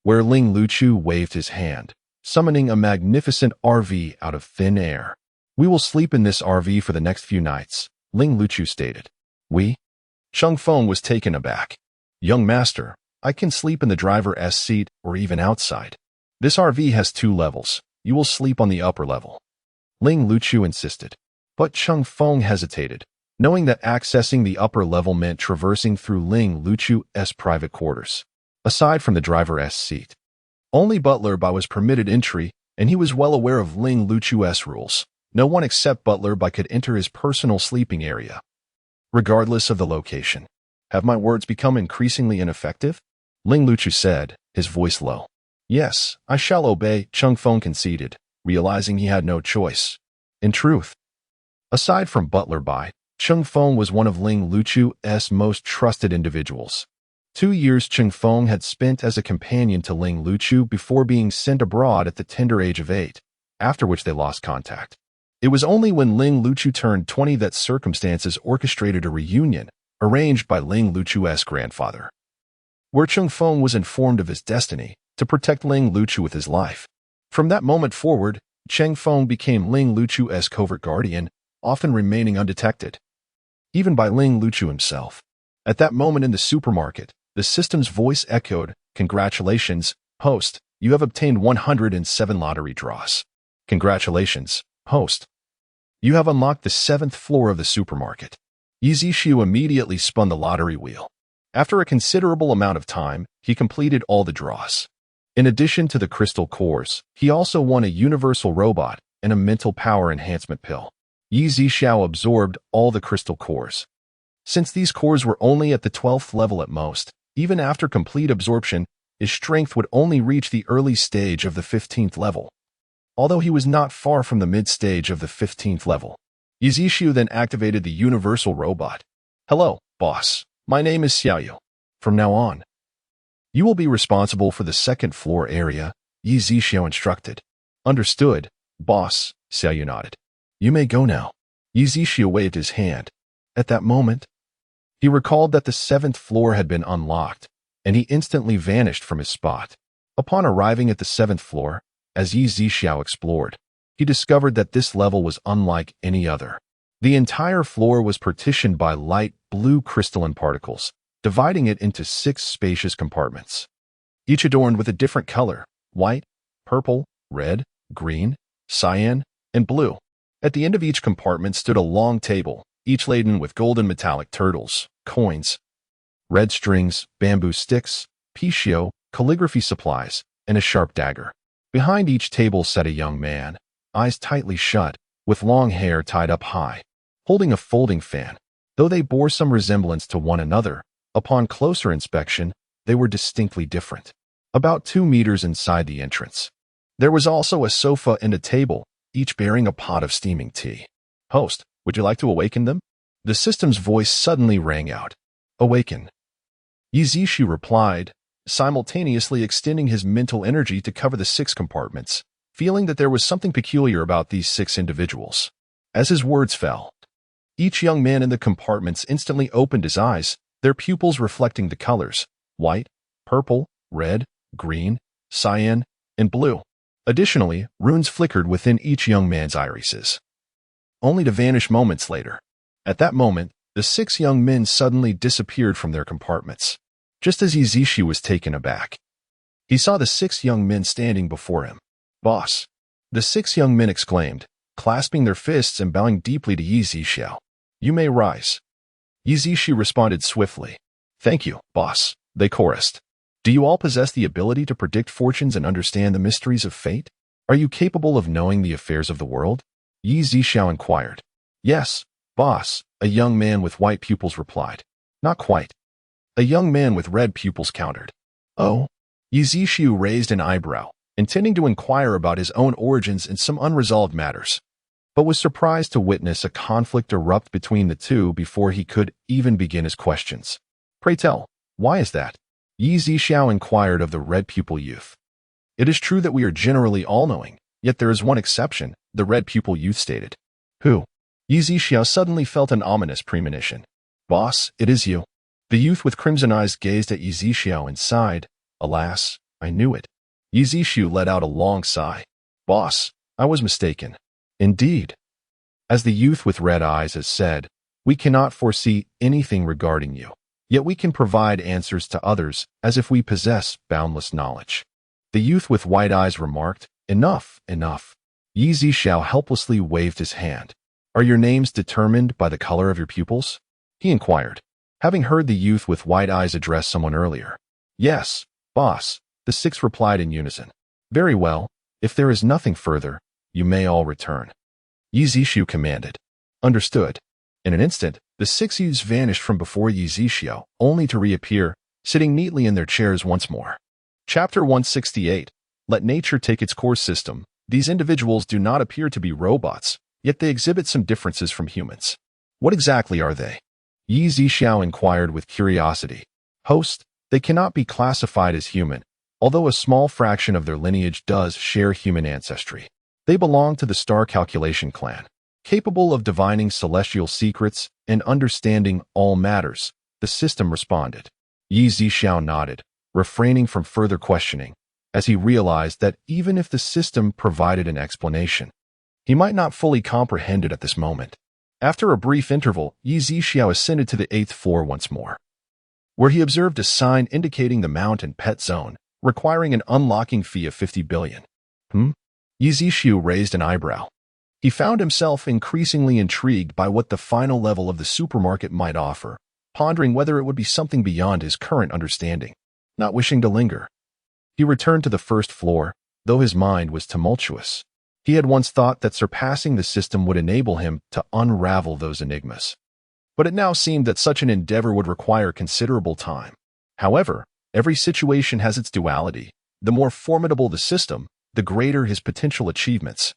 where Ling Lichu waved his hand, summoning a magnificent RV out of thin air. We will sleep in this RV for the next few nights, Ling Lichu stated. We? Cheng Feng was taken aback. Young master, I can sleep in the driver's seat or even outside. This RV has 2 levels. You will sleep on the upper level. Ling Lichu insisted. But Cheng Feng hesitated, knowing that accessing the upper level meant traversing through Ling Lichu's private quarters. Aside from the driver's seat, only Butler Bai was permitted entry, and he was well aware of Ling Lichu's rules. No one except Butler Bai could enter his personal sleeping area, regardless of the location. Have my words become increasingly ineffective? Ling Lichu said, his voice low. Yes, I shall obey, Cheng Feng conceded, realizing he had no choice. In truth, aside from Butler Bai, Cheng Feng was one of Ling Lichu's most trusted individuals. 2 years Cheng Feng had spent as a companion to Ling Lichu before being sent abroad at the tender age of 8, after which they lost contact. It was only when Ling Lichu turned 20 that circumstances orchestrated a reunion, arranged by Ling Lichu's grandfather, where Cheng Feng was informed of his destiny to protect Ling Lichu with his life. From that moment forward, Cheng Feng became Ling Lichu's covert guardian, often remaining undetected, even by Ling Lichu himself. At that moment in the supermarket, the system's voice echoed, Congratulations, host, You have obtained 107 lottery draws. Congratulations, host. You have unlocked the 7th floor of the supermarket. Yizishu immediately spun the lottery wheel. After a considerable amount of time, he completed all the draws. In addition to the crystal cores, he also won a universal robot and a mental power enhancement pill. Yizishu absorbed all the crystal cores. Since these cores were only at the 12th level at most, even after complete absorption, his strength would only reach the early stage of the 15th level. Although he was not far from the mid-stage of the 15th level. Yizishu then activated the universal robot. Hello, boss. My name is Xiaoyu. From now on, you will be responsible for the 2nd floor area, Yizishu instructed. Understood, boss, Xiaoyu nodded. You may go now. Yizishu waved his hand. At that moment, he recalled that the 7th floor had been unlocked, and he instantly vanished from his spot. Upon arriving at the 7th floor, as Yizishu explored, he discovered that this level was unlike any other. The entire floor was partitioned by light blue crystalline particles, dividing it into 6 spacious compartments, each adorned with a different color: white, purple, red, green, cyan, and blue. At the end of each compartment stood a long table, each laden with golden metallic turtles, coins, red strings, bamboo sticks, pishio, calligraphy supplies, and a sharp dagger. Behind each table sat a young man, eyes tightly shut, with long hair tied up high, holding a folding fan. Though they bore some resemblance to one another, upon closer inspection, they were distinctly different. About 2 meters inside the entrance, there was also a sofa and a table, each bearing a pot of steaming tea. Host, would you like to awaken them? The system's voice suddenly rang out. Awaken. Yizishu replied, simultaneously extending his mental energy to cover the 6 compartments, feeling that there was something peculiar about these 6 individuals. As his words fell, each young man in the compartments instantly opened his eyes, their pupils reflecting the colors: white, purple, red, green, cyan, and blue. Additionally, runes flickered within each young man's irises, only to vanish moments later. At that moment, the 6 young men suddenly disappeared from their compartments. Just as Yizishu was taken aback, he saw the 6 young men standing before him. Boss, the 6 young men exclaimed, clasping their fists and bowing deeply to Yizishu. You may rise. Yizishu responded swiftly. Thank you, boss, they chorused. Do you all possess the ability to predict fortunes and understand the mysteries of fate? Are you capable of knowing the affairs of the world? Yizishu inquired. Yes, boss, a young man with white pupils replied. Not quite. A young man with red pupils countered. Oh? Yizishu raised an eyebrow, intending to inquire about his own origins and some unresolved matters, but was surprised to witness a conflict erupt between the two before he could even begin his questions. Pray tell, why is that? Yizishu inquired of the red pupil youth. It is true that we are generally all-knowing, yet there is one exception, the red pupil youth stated. Who? Yizishu suddenly felt an ominous premonition. Boss, it is you. The youth with crimson eyes gazed at Yizishu and sighed. Alas, I knew it. Yizishu let out a long sigh. Boss, I was mistaken. Indeed. As the youth with red eyes has said, we cannot foresee anything regarding you, yet we can provide answers to others as if we possess boundless knowledge. The youth with white eyes remarked, Enough, enough. Yizishu helplessly waved his hand. Are your names determined by the color of your pupils? He inquired, having heard the youth with white eyes address someone earlier. Yes, boss, the 6 replied in unison. Very well, if there is nothing further, you may all return. Yizishu commanded. Understood. In an instant, the 6 youths vanished from before Yizishu, only to reappear, sitting neatly in their chairs once more. Chapter 168. Let nature take its course system. These individuals do not appear to be robots, yet they exhibit some differences from humans. What exactly are they? Yizishu inquired with curiosity. Host, they cannot be classified as human, although a small fraction of their lineage does share human ancestry. They belong to the star calculation clan, capable of divining celestial secrets and understanding all matters, the system responded. Yizishu nodded, refraining from further questioning, as he realized that even if the system provided an explanation, he might not fully comprehend it at this moment. After a brief interval, Yizishu ascended to the 8th floor once more, where he observed a sign indicating the Mount and Pet Zone, requiring an unlocking fee of 50 billion. Yizishu raised an eyebrow. He found himself increasingly intrigued by what the final level of the supermarket might offer, pondering whether it would be something beyond his current understanding. Not wishing to linger, he returned to the first floor, though his mind was tumultuous. He had once thought that surpassing the system would enable him to unravel those enigmas. But it now seemed that such an endeavor would require considerable time. However, every situation has its duality. The more formidable the system, the greater his potential achievements.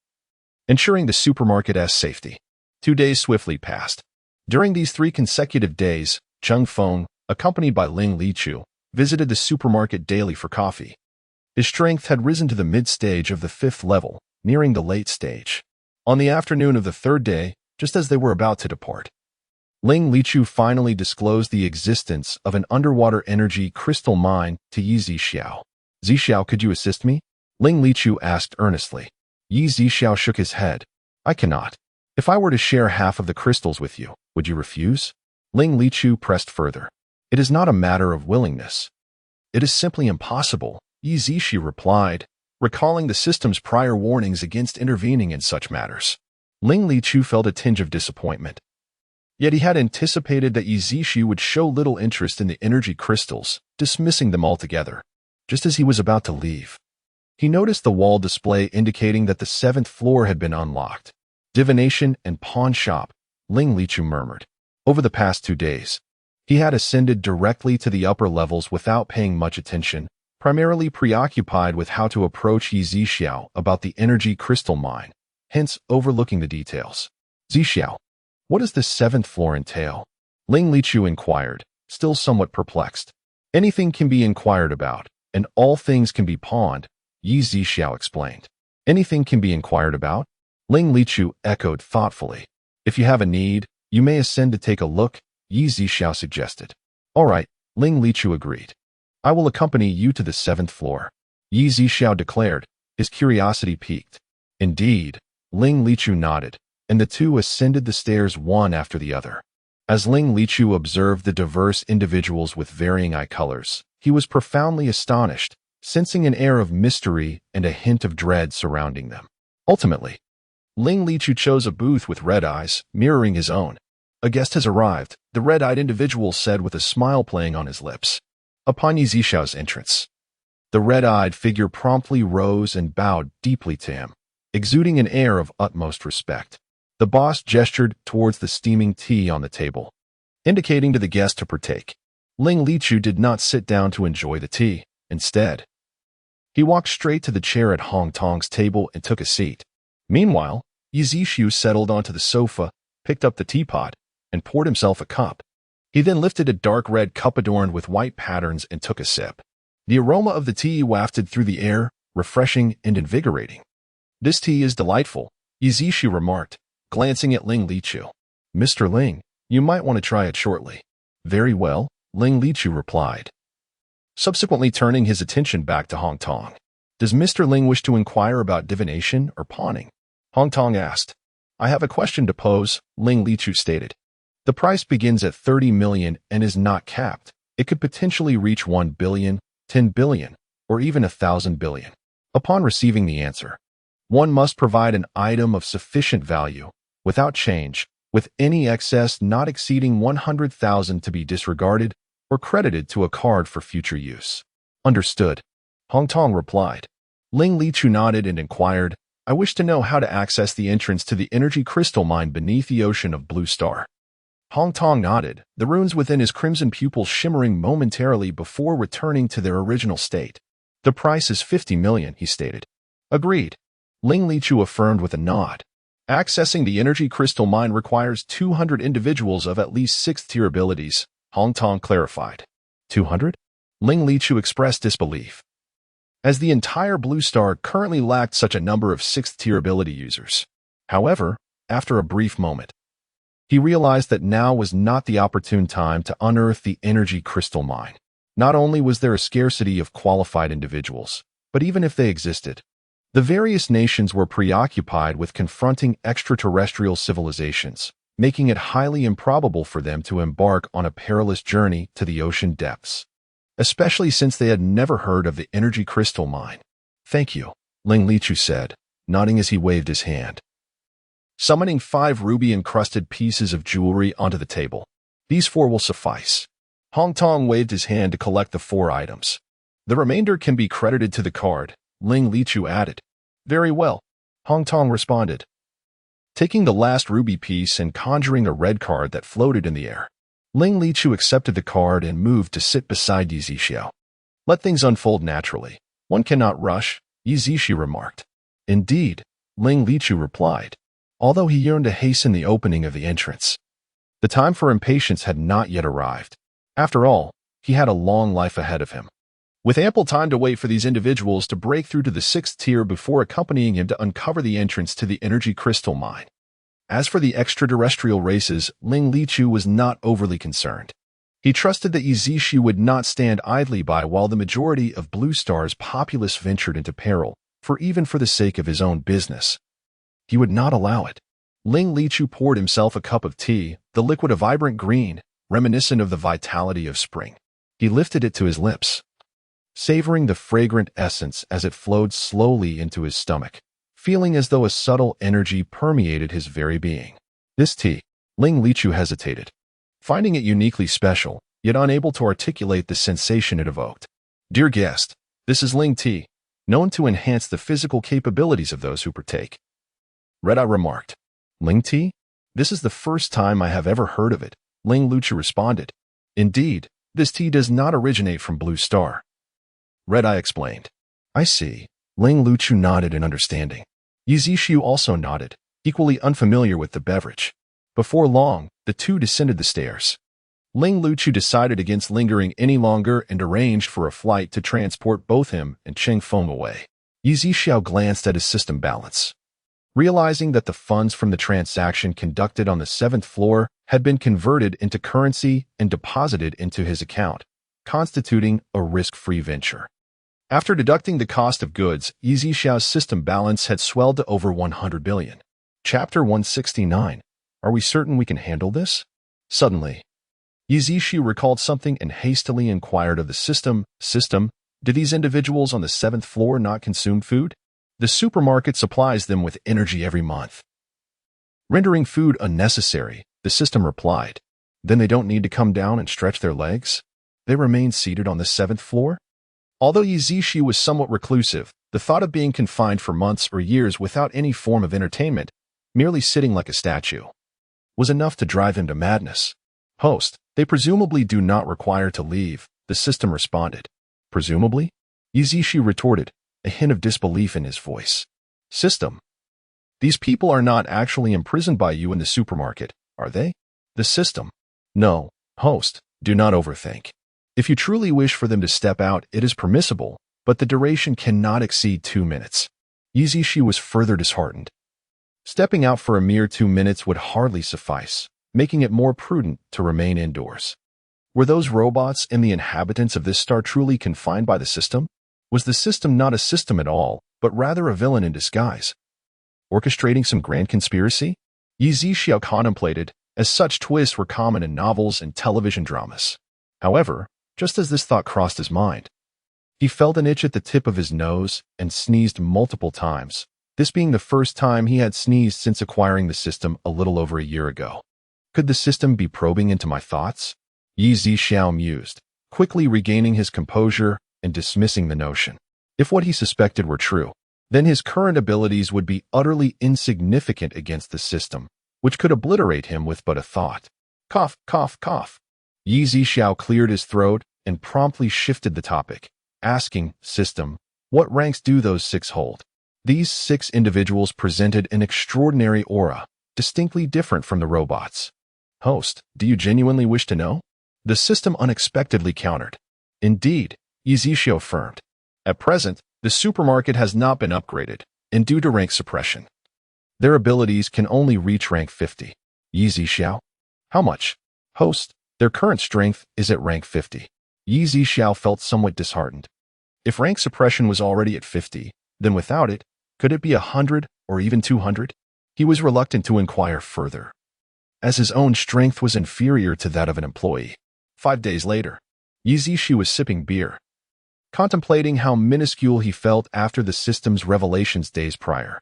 Ensuring the supermarket's safety. 2 days swiftly passed. During these 3 consecutive days, Chung Feng, accompanied by Ling Lichu, visited the supermarket daily for coffee. His strength had risen to the mid-stage of the 5th level, nearing the late stage. On the afternoon of the 3rd day, just as they were about to depart, Ling Lichu finally disclosed the existence of an underwater energy crystal mine to Yi Zixiao. Zixiao, could you assist me? Ling Lichu asked earnestly. Yi Zixiao shook his head. I cannot. If I were to share half of the crystals with you, would you refuse? Ling Lichu pressed further. It is not a matter of willingness. It is simply impossible, Yi Zixiao replied, recalling the system's prior warnings against intervening in such matters. Ling Lichu felt a tinge of disappointment. Yet he had anticipated that Yi Zixiao would show little interest in the energy crystals, dismissing them altogether. Just as he was about to leave, he noticed the wall display indicating that the 7th floor had been unlocked. Divination and pawn shop, Ling Lichu murmured. Over the past 2 days, he had ascended directly to the upper levels without paying much attention, primarily preoccupied with how to approach Yi Zixiao about the energy crystal mine, hence overlooking the details. Zixiao, what does the 7th floor entail? Ling Lichu inquired, still somewhat perplexed. Anything can be inquired about, and all things can be pawned, Yi Zixiao explained. Anything can be inquired about? Ling Lichu echoed thoughtfully. If you have a need, you may ascend to take a look, Yi Zixiao suggested. All right, Ling Lichu agreed. I will accompany you to the 7th floor, Yi Zixiao declared, his curiosity piqued. Indeed, Ling Lichu nodded, and the two ascended the stairs one after the other. As Ling Lichu observed the diverse individuals with varying eye colors, he was profoundly astonished, sensing an air of mystery and a hint of dread surrounding them. Ultimately, Ling Lichu chose a booth with red eyes, mirroring his own. A guest has arrived, the red-eyed individual said with a smile playing on his lips. Upon Yi Zixiao's entrance, the red-eyed figure promptly rose and bowed deeply to him, exuding an air of utmost respect. The boss gestured towards the steaming tea on the table, indicating to the guest to partake. Ling Lichu did not sit down to enjoy the tea. Instead, he walked straight to the chair at Hong Tong's table and took a seat. Meanwhile, Yi Zixiao settled onto the sofa, picked up the teapot, and poured himself a cup. He then lifted a dark red cup adorned with white patterns and took a sip. The aroma of the tea wafted through the air, refreshing and invigorating. This tea is delightful, Yi Zixiao remarked, glancing at Ling Lichu. Mr. Ling, you might want to try it shortly. Very well, Ling Lichu replied, subsequently turning his attention back to Hong Tong. Does Mr. Ling wish to inquire about divination or pawning? Hong Tong asked. I have a question to pose, Ling Lichu stated. The price begins at 30 million and is not capped. It could potentially reach 1 billion, 10 billion, or even 1,000 billion. Upon receiving the answer, one must provide an item of sufficient value, without change, with any excess not exceeding 100,000 to be disregarded or credited to a card for future use. Understood, Hong Tong replied. Ling Lichu nodded and inquired, I wish to know how to access the entrance to the energy crystal mine beneath the ocean of Blue Star. Hong Tong nodded, the runes within his crimson pupils shimmering momentarily before returning to their original state. The price is 50 million, he stated. Agreed, Ling Lichu affirmed with a nod. Accessing the energy crystal mine requires 200 individuals of at least 6th-tier abilities, Hong Tong clarified. 200? Ling Lichu expressed disbelief, as the entire Blue Star currently lacked such a number of 6th-tier ability users. However, after a brief moment, he realized that now was not the opportune time to unearth the energy crystal mine. Not only was there a scarcity of qualified individuals, but even if they existed, the various nations were preoccupied with confronting extraterrestrial civilizations, making it highly improbable for them to embark on a perilous journey to the ocean depths. especially since they had never heard of the energy crystal mine. "Thank you," Ling Lichu said, nodding as he waved his hand. Summoning 5 ruby-encrusted pieces of jewelry onto the table. "These 4 will suffice." Hong Tong waved his hand to collect the 4 items. "The remainder can be credited to the card," Ling Lichu added. "Very well," Hong Tong responded, taking the last ruby piece and conjuring a red card that floated in the air. Ling Lichu accepted the card and moved to sit beside Yi Zixiao. "Let things unfold naturally. One cannot rush," Yi Zixiao remarked. "Indeed," Ling Lichu replied, although he yearned to hasten the opening of the entrance. The time for impatience had not yet arrived. After all, he had a long life ahead of him, with ample time to wait for these individuals to break through to the 6th tier before accompanying him to uncover the entrance to the energy crystal mine. As for the extraterrestrial races, Ling Lichu was not overly concerned. He trusted that Yi Zixiao would not stand idly by while the majority of Blue Star's populace ventured into peril, even for the sake of his own business. He would not allow it. Ling Lichu poured himself a cup of tea, the liquid a vibrant green, reminiscent of the vitality of spring. He lifted it to his lips, savoring the fragrant essence as it flowed slowly into his stomach, feeling as though a subtle energy permeated his very being. "This tea," Ling Lichu hesitated, finding it uniquely special, yet unable to articulate the sensation it evoked. "Dear guest, this is Ling tea, known to enhance the physical capabilities of those who partake," Red-Eye remarked. "Ling tea? This is the first time I have ever heard of it," Ling Lichu responded. "Indeed, this tea does not originate from Blue Star," Red-Eye explained. "I see." Ling Lichu nodded in understanding. Yi Zixiao also nodded, equally unfamiliar with the beverage. Before long, the two descended the stairs. Ling Lichu decided against lingering any longer and arranged for a flight to transport both him and Cheng Feng away. Yi Zixiao glanced at his system balance, realizing that the funds from the transaction conducted on the 7th floor had been converted into currency and deposited into his account, constituting a risk-free venture. After deducting the cost of goods, Yi Zixiao's system balance had swelled to over 100 billion. Chapter 169. Are we certain we can handle this? Suddenly, Yi Zixiao recalled something and hastily inquired of the system. Do these individuals on the 7th floor not consume food? The supermarket supplies them with energy every month, rendering food unnecessary, the system replied. Then they don't need to come down and stretch their legs? They remain seated on the 7th floor? Although Yi Zixiao was somewhat reclusive, the thought of being confined for months or years without any form of entertainment, merely sitting like a statue, was enough to drive him to madness. "Host, they presumably do not require to leave," the system responded. "Presumably?" Yi Zixiao retorted, a hint of disbelief in his voice. "System, these people are not actually imprisoned by you in the supermarket, are they?" The system. "No, host, do not overthink. If you truly wish for them to step out, it is permissible, but the duration cannot exceed 2 minutes. Yi Zixiao was further disheartened. Stepping out for a mere 2 minutes would hardly suffice, making it more prudent to remain indoors. Were those robots and the inhabitants of this star truly confined by the system? Was the system not a system at all, but rather a villain in disguise, orchestrating some grand conspiracy? Yi Zixiao contemplated, as such twists were common in novels and television dramas. However, just as this thought crossed his mind, he felt an itch at the tip of his nose and sneezed multiple times, this being the first time he had sneezed since acquiring the system a little over a year ago. Could the system be probing into my thoughts? Yi Zixiao mused, quickly regaining his composure and dismissing the notion. If what he suspected were true, then his current abilities would be utterly insignificant against the system, which could obliterate him with but a thought. Cough, cough, cough. Yi Zixiao cleared his throat and promptly shifted the topic, asking, "System, what ranks do those 6 hold?" These 6 individuals presented an extraordinary aura, distinctly different from the robots. "Host, do you genuinely wish to know?" The system unexpectedly countered. "Indeed," Yi Zixiao affirmed. "At present, the supermarket has not been upgraded, and due to rank suppression, their abilities can only reach rank 50. Yi Zixiao? How much? Host, their current strength is at rank 50. Yi Zixiao felt somewhat disheartened. If rank suppression was already at 50, then without it, could it be 100 or even 200? He was reluctant to inquire further, as his own strength was inferior to that of an employee. 5 days later, Yizishi was sipping beer, contemplating how minuscule he felt after the system's revelations days prior.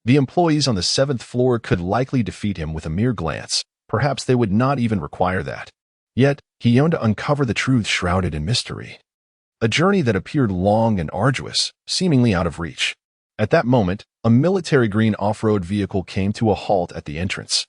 The employees on the 7th floor could likely defeat him with a mere glance. Perhaps they would not even require that. Yet, he yearned to uncover the truth shrouded in mystery. A journey that appeared long and arduous, seemingly out of reach. At that moment, a military green off-road vehicle came to a halt at the entrance.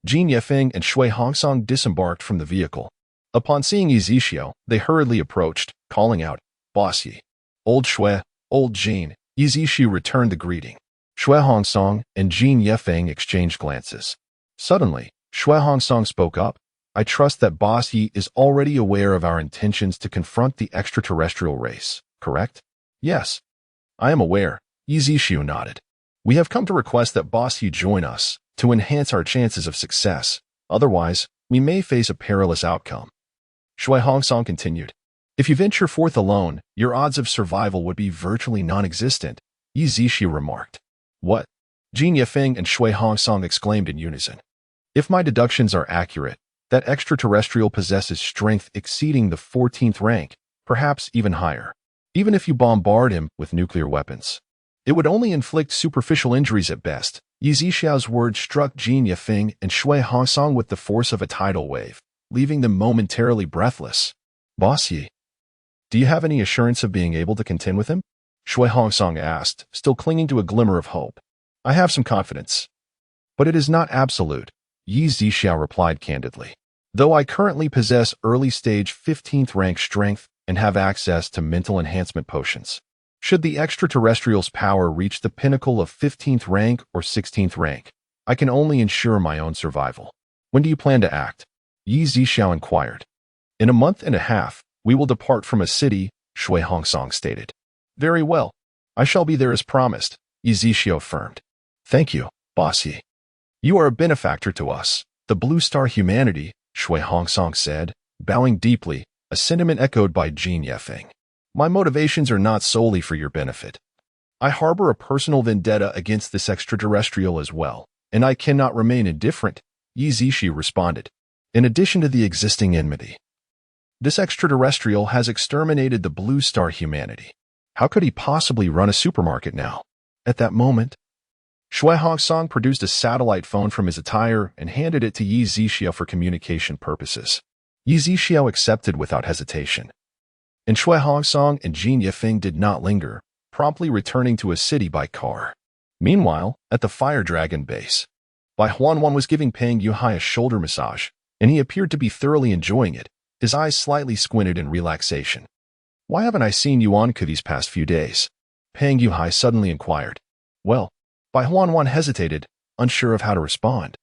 Jin Yefeng and Shui Hongsong disembarked from the vehicle. Upon seeing Yizishio, they hurriedly approached, calling out, "Boss Yi." "Old Shui, old Jin." Yizishio returned the greeting. Shui Hongsong and Jin Yefeng exchanged glances. Suddenly, Shui Hongsong spoke up. "I trust that Boss Yi is already aware of our intentions to confront the extraterrestrial race, correct?" "Yes, I am aware," Yizishio nodded. "We have come to request that Boss Yi join us to enhance our chances of success. Otherwise, we may face a perilous outcome." Shui Hongsong continued. "If you venture forth alone, your odds of survival would be virtually non-existent," Yizishio remarked. "What?" Jin Yefeng and Shui Hongsong exclaimed in unison. "If my deductions are accurate, that extraterrestrial possesses strength exceeding the 14th rank, perhaps even higher. Even if you bombard him with nuclear weapons, it would only inflict superficial injuries at best." Yizishio's words struck Jin Yefeng and Shui Hongsong with the force of a tidal wave, leaving them momentarily breathless. "Boss Yi, do you have any assurance of being able to contend with him?" Shui Hongsong asked, still clinging to a glimmer of hope. "I have some confidence, but it is not absolute," Yizishio replied candidly. "Though I currently possess early-stage 15th rank strength and have access to mental enhancement potions, should the extraterrestrial's power reach the pinnacle of 15th rank or 16th rank, I can only ensure my own survival." "When do you plan to act?" Yizishio inquired. "In a month and a half, we will depart from a city," Shui Hongsong stated. "Very well. I shall be there as promised," Yizishio affirmed. "Thank you, Boss Yi. You are a benefactor to us, the Blue Star humanity," Shui Hongsong said, bowing deeply, a sentiment echoed by Jin Yefeng. "My motivations are not solely for your benefit. I harbor a personal vendetta against this extraterrestrial as well, and I cannot remain indifferent," Yizishio responded. "In addition to the existing enmity, this extraterrestrial has exterminated the Blue Star humanity. How could he possibly run a supermarket now?" At that moment, Shui Hongsong produced a satellite phone from his attire and handed it to Yizishio for communication purposes. Yizishio accepted without hesitation. And Shui Hongsong and Jin Yefeng did not linger, promptly returning to a city by car. Meanwhile, at the Fire Dragon base, Bai Huanwan was giving Peng Yuhai a shoulder massage, and he appeared to be thoroughly enjoying it, his eyes slightly squinted in relaxation. "Why haven't I seen Yuanku these past few days?" Peng Yuhai suddenly inquired. "Well," Bai Huanwan hesitated, unsure of how to respond.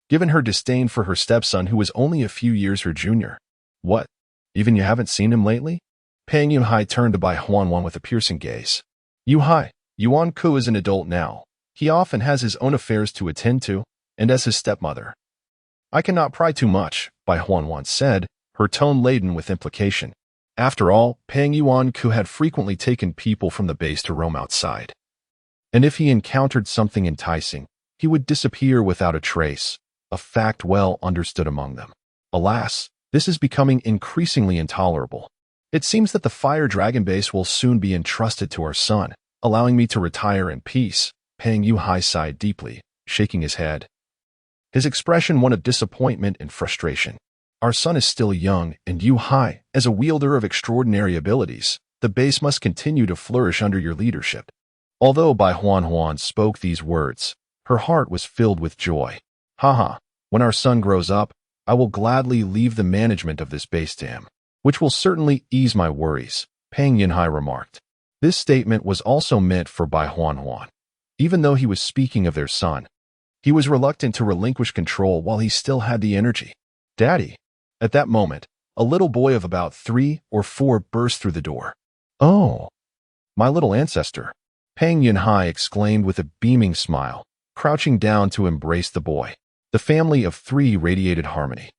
Given her disdain for her stepson who was only a few years her junior. "What? Even you haven't seen him lately?" Peng Yuhai turned to Bai Huanwan with a piercing gaze. "Yuhai, Yuanku is an adult now. He often has his own affairs to attend to, and as his stepmother, I cannot pry too much," Bai Huanwan said, her tone laden with implication. After all, Peng Yuanku had frequently taken people from the base to roam outside. And if he encountered something enticing, he would disappear without a trace, a fact well understood among them. Alas, this is becoming increasingly intolerable. "It seems that the Fire Dragon base will soon be entrusted to our son, allowing me to retire in peace," Peng Yuhai sighed deeply, shaking his head. His expression one of disappointment and frustration. "Our son is still young, and Yuhai, as a wielder of extraordinary abilities, the base must continue to flourish under your leadership." Although Bai Huanwan spoke these words, her heart was filled with joy. "Haha, when our son grows up, I will gladly leave the management of this base to him, which will certainly ease my worries," Peng Yuhai remarked. This statement was also meant for Bai Huanwan. Even though he was speaking of their son, he was reluctant to relinquish control while he still had the energy. "Daddy." At that moment, a little boy of about 3 or 4 burst through the door. "Oh, my little ancestor," Peng Yuhai exclaimed with a beaming smile, crouching down to embrace the boy. The family of 3 radiated harmony.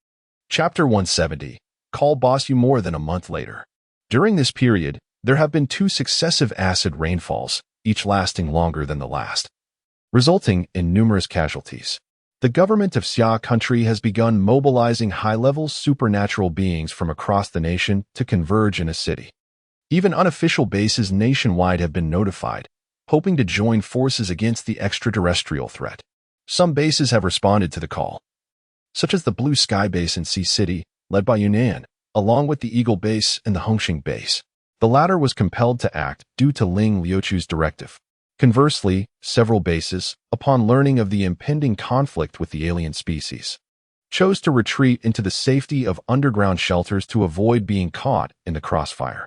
Chapter 170. Call Boss You more than a month later. During this period, there have been 2 successive acid rainfalls, each lasting longer than the last, resulting in numerous casualties. The government of Xia country has begun mobilizing high-level supernatural beings from across the nation to converge in a city. Even unofficial bases nationwide have been notified, hoping to join forces against the extraterrestrial threat. Some bases have responded to the call, such as the Blue Sky Base in Sea City, led by Yunnan, along with the Eagle Base and the Hongqing Base. The latter was compelled to act due to Ling Liuchu's directive. Conversely, several bases, upon learning of the impending conflict with the alien species, chose to retreat into the safety of underground shelters to avoid being caught in the crossfire.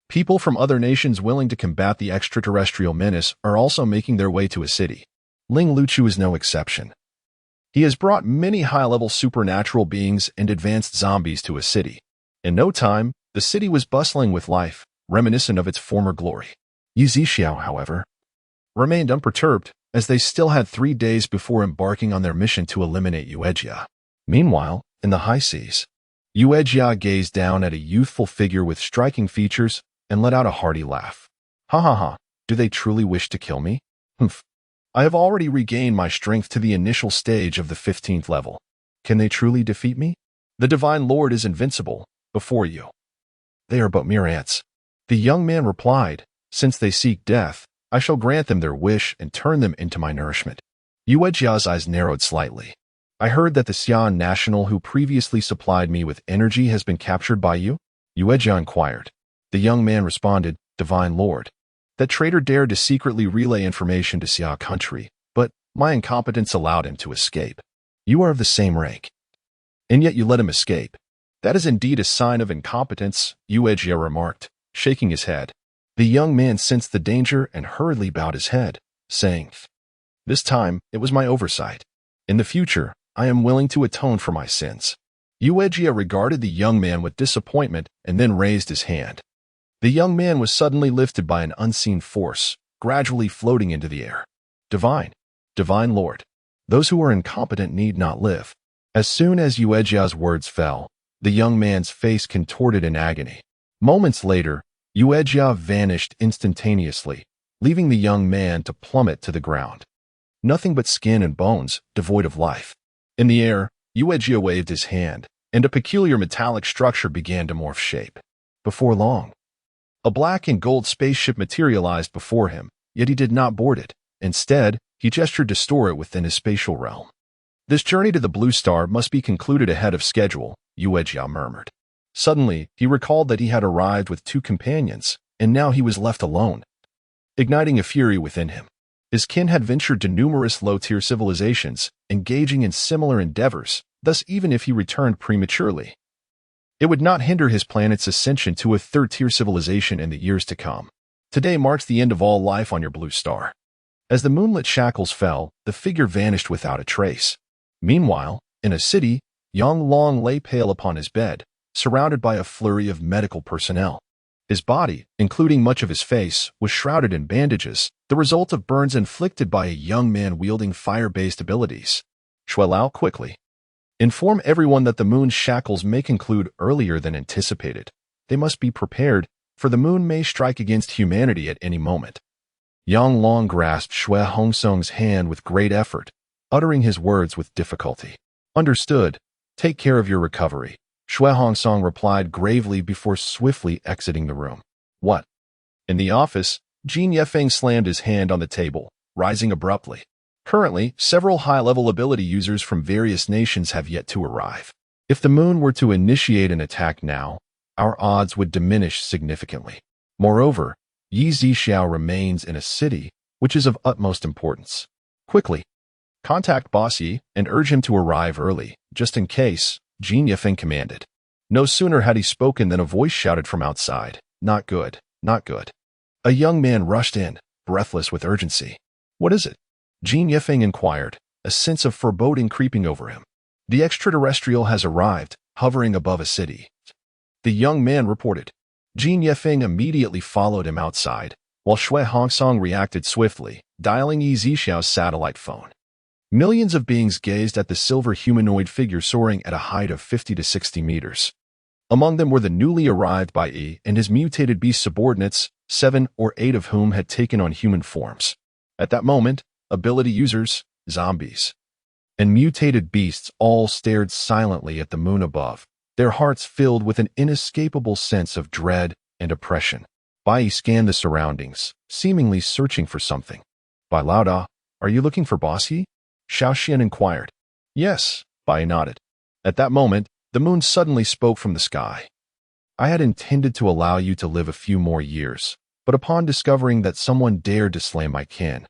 People from other nations willing to combat the extraterrestrial menace are also making their way to a city. Ling Liuchu is no exception. He has brought many high-level supernatural beings and advanced zombies to a city. In no time, the city was bustling with life, reminiscent of its former glory. Yi Zixiao, however, remained unperturbed, as they still had 3 days before embarking on their mission to eliminate Yuejia. Meanwhile, in the high seas, Yuejia gazed down at a youthful figure with striking features and let out a hearty laugh. Ha ha ha, do they truly wish to kill me? Humph. I have already regained my strength to the initial stage of the 15th level. Can they truly defeat me? The Divine Lord is invincible before you. They are but mere ants. The young man replied, since they seek death, I shall grant them their wish and turn them into my nourishment. Yuejia's eyes narrowed slightly. I heard that the Xi'an national who previously supplied me with energy has been captured by you? Yuejia inquired. The young man responded, Divine Lord. That traitor dared to secretly relay information to Xia country, but my incompetence allowed him to escape. You are of the same rank, and yet you let him escape. That is indeed a sign of incompetence, Yuejia remarked, shaking his head. The young man sensed the danger and hurriedly bowed his head, saying, This time, it was my oversight. In the future, I am willing to atone for my sins. Yuejia regarded the young man with disappointment and then raised his hand. The young man was suddenly lifted by an unseen force, gradually floating into the air. Divine Lord, those who are incompetent need not live. As soon as Yuejia's words fell, the young man's face contorted in agony. Moments later, Yuejia vanished instantaneously, leaving the young man to plummet to the ground. Nothing but skin and bones, devoid of life. In the air, Yuejia waved his hand, and a peculiar metallic structure began to morph shape. Before long, a black and gold spaceship materialized before him, yet he did not board it. Instead, he gestured to store it within his spatial realm. This journey to the Blue Star must be concluded ahead of schedule, Yuejia murmured. Suddenly, he recalled that he had arrived with 2 companions, and now he was left alone. Igniting a fury within him, his kin had ventured to numerous low-tier civilizations, engaging in similar endeavors, thus even if he returned prematurely, it would not hinder his planet's ascension to a 3rd-tier civilization in the years to come. Today marks the end of all life on your Blue Star. As the moonlit shackles fell, the figure vanished without a trace. Meanwhile, in a city, Yang Long lay pale upon his bed, surrounded by a flurry of medical personnel. His body, including much of his face, was shrouded in bandages, the result of burns inflicted by a young man wielding fire-based abilities. Shuelao quickly inform everyone that the moon's shackles may conclude earlier than anticipated. They must be prepared, for the moon may strike against humanity at any moment. Yang Long grasped Shui Hongsong's hand with great effort, uttering his words with difficulty. Understood. Take care of your recovery, Shui Hongsong replied gravely before swiftly exiting the room. What? In the office, Jin Yefeng slammed his hand on the table, rising abruptly. Currently, several high-level ability users from various nations have yet to arrive. If the moon were to initiate an attack now, our odds would diminish significantly. Moreover, Yi Zixiao remains in a city, which is of utmost importance. Quickly, contact Boss Yi and urge him to arrive early, just in case, Jin Yefeng commanded. No sooner had he spoken than a voice shouted from outside, Not good, not good. A young man rushed in, breathless with urgency. What is it? Jin Yefeng inquired, a sense of foreboding creeping over him. The extraterrestrial has arrived, hovering above a city. The young man reported. Jin Yefeng immediately followed him outside, while Shui Hongsong reacted swiftly, dialing Yi Zixiao's satellite phone. Millions of beings gazed at the silver humanoid figure soaring at a height of 50 to 60 meters. Among them were the newly arrived by Yi and his mutated beast subordinates, 7 or 8 of whom had taken on human forms. At that moment, ability users, zombies, and mutated beasts all stared silently at the moon above, their hearts filled with an inescapable sense of dread and oppression. Bai scanned the surroundings, seemingly searching for something. Bai Lauda, are you looking for Boss He? Xiaoxian inquired. Yes, Bai nodded. At that moment, the moon suddenly spoke from the sky. I had intended to allow you to live a few more years, but upon discovering that someone dared to slay my kin,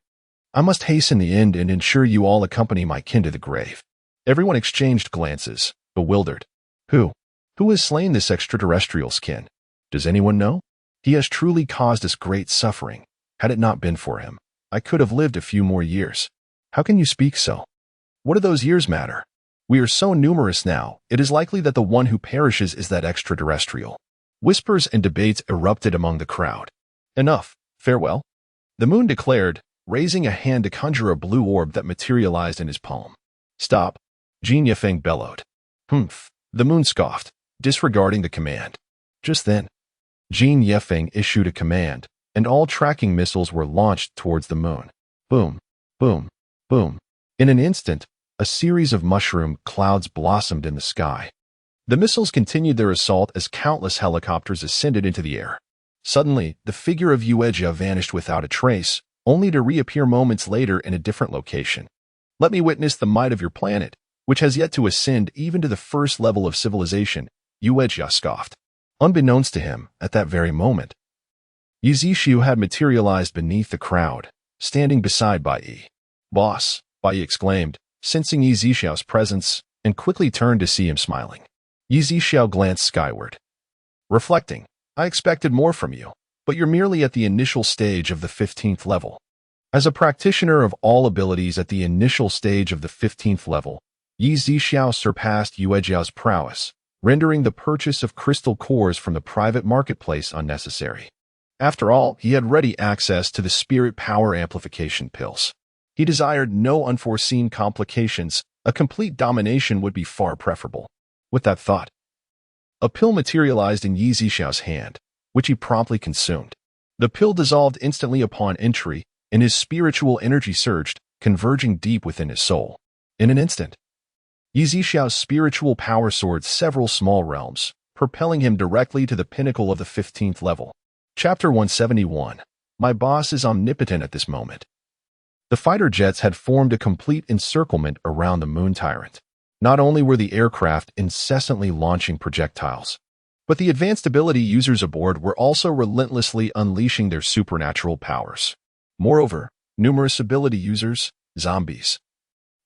I must hasten the end and ensure you all accompany my kin to the grave. Everyone exchanged glances, bewildered. Who has slain this extraterrestrial's kin? Does anyone know? He has truly caused us great suffering. Had it not been for him, I could have lived a few more years. How can you speak so? What do those years matter? We are so numerous now, it is likely that the one who perishes is that extraterrestrial. Whispers and debates erupted among the crowd. Enough. Farewell. The moon declared, raising a hand to conjure a blue orb that materialized in his palm. Stop. Jin Yefeng bellowed. Humph. The moon scoffed, disregarding the command. Just then, Jin Yefeng issued a command, and all tracking missiles were launched towards the moon. Boom, boom, boom. In an instant, a series of mushroom clouds blossomed in the sky. The missiles continued their assault as countless helicopters ascended into the air. Suddenly, the figure of Yuejia vanished without a trace, only to reappear moments later in a different location. Let me witness the might of your planet, which has yet to ascend even to the first level of civilization, Yuejia scoffed. Unbeknownst to him, at that very moment, Yizishu had materialized beneath the crowd, standing beside Bai. Boss, Bai exclaimed, sensing Yizishu's presence, and quickly turned to see him smiling. Yizishu glanced skyward. Reflecting, I expected more from you, but you're merely at the initial stage of the 15th level. As a practitioner of all abilities at the initial stage of the 15th level, Yizishu surpassed Yuejia's prowess, rendering the purchase of crystal cores from the private marketplace unnecessary. After all, he had ready access to the spirit power amplification pills. He desired no unforeseen complications. A complete domination would be far preferable. With that thought, a pill materialized in Yizishu's hand, which he promptly consumed. The pill dissolved instantly upon entry, and his spiritual energy surged, converging deep within his soul. In an instant, Yizishu's spiritual power soared several small realms, propelling him directly to the pinnacle of the 15th level. Chapter 171. My boss is omnipotent at this moment. The fighter jets had formed a complete encirclement around the moon tyrant. Not only were the aircraft incessantly launching projectiles, but the advanced ability users aboard were also relentlessly unleashing their supernatural powers. Moreover, numerous ability users, zombies,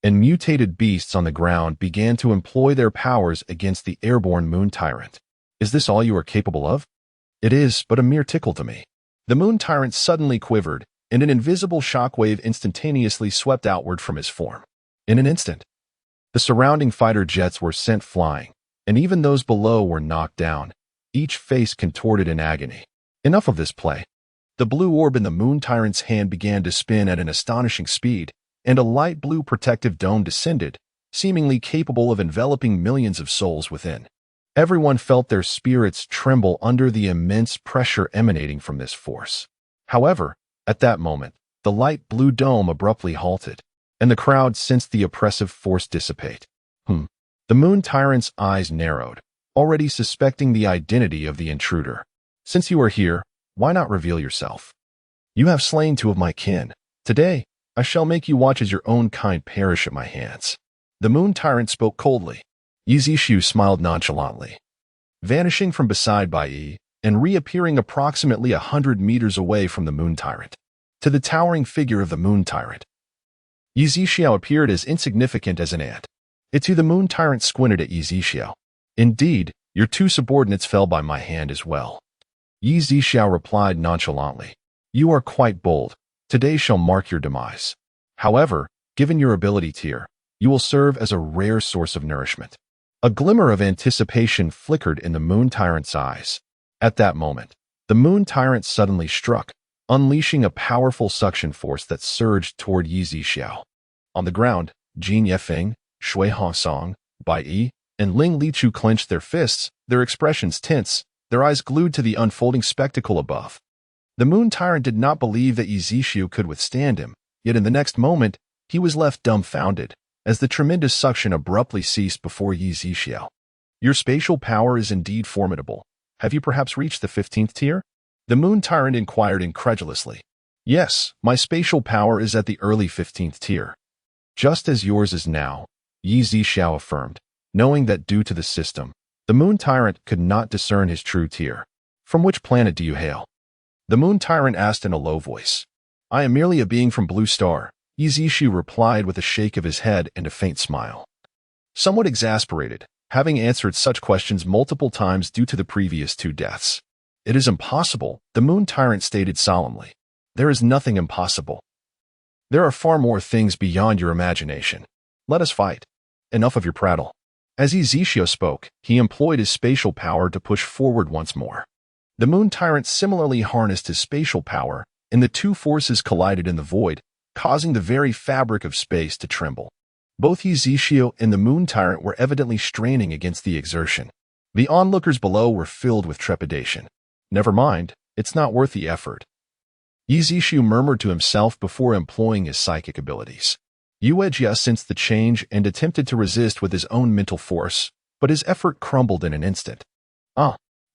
and mutated beasts on the ground began to employ their powers against the airborne moon tyrant. Is this all you are capable of? It is but a mere tickle to me. The moon tyrant suddenly quivered, and an invisible shockwave instantaneously swept outward from his form. In an instant, the surrounding fighter jets were sent flying, and even those below were knocked down, each face contorted in agony. Enough of this play. The blue orb in the moon tyrant's hand began to spin at an astonishing speed, and a light blue protective dome descended, seemingly capable of enveloping millions of souls within. Everyone felt their spirits tremble under the immense pressure emanating from this force. However, at that moment, the light blue dome abruptly halted, and the crowd sensed the oppressive force dissipate. The moon tyrant's eyes narrowed, already suspecting the identity of the intruder. Since you are here, why not reveal yourself? You have slain two of my kin. Today, I shall make you watch as your own kind perish at my hands. The moon tyrant spoke coldly. Yizishu smiled nonchalantly, vanishing from beside Bai and reappearing approximately 100 meters away from the moon tyrant. To the towering figure of the moon tyrant, Yizishu appeared as insignificant as an ant. The moon tyrant squinted at Yizishu. Indeed, your two subordinates fell by my hand as well. Yizishu replied nonchalantly. You are quite bold. Today shall mark your demise. However, given your ability tier, you will serve as a rare source of nourishment. A glimmer of anticipation flickered in the moon tyrant's eyes. At that moment, the moon tyrant suddenly struck, unleashing a powerful suction force that surged toward Yizishu. On the ground, Jin Yefeng, Shui Hongsong, Bai, and Ling Lichu clenched their fists, their expressions tense, their eyes glued to the unfolding spectacle above. The moon tyrant did not believe that Yizishu could withstand him, yet in the next moment, he was left dumbfounded, as the tremendous suction abruptly ceased before Yi Zixiao. Your spatial power is indeed formidable. Have you perhaps reached the 15th tier? The Moon Tyrant inquired incredulously. Yes, my spatial power is at the early 15th tier. Just as yours is now, Yi Zixiao affirmed, knowing that due to the system, the Moon Tyrant could not discern his true tier. From which planet do you hail? The Moon Tyrant asked in a low voice. I am merely a being from Blue Star, Yi Zixiao replied with a shake of his head and a faint smile. Somewhat exasperated, having answered such questions multiple times due to the previous 2 deaths. It is impossible, the Moon Tyrant stated solemnly. There is nothing impossible. There are far more things beyond your imagination. Let us fight. Enough of your prattle. As Yi Zixiao spoke, he employed his spatial power to push forward once more. The Moon Tyrant similarly harnessed his spatial power, and the 2 forces collided in the void, causing the very fabric of space to tremble. Both Yi Zixiao and the Moon Tyrant were evidently straining against the exertion. The onlookers below were filled with trepidation. Never mind, it's not worth the effort. Yi Zixiao murmured to himself before employing his psychic abilities. Yuejia sensed the change and attempted to resist with his own mental force, but his effort crumbled in an instant.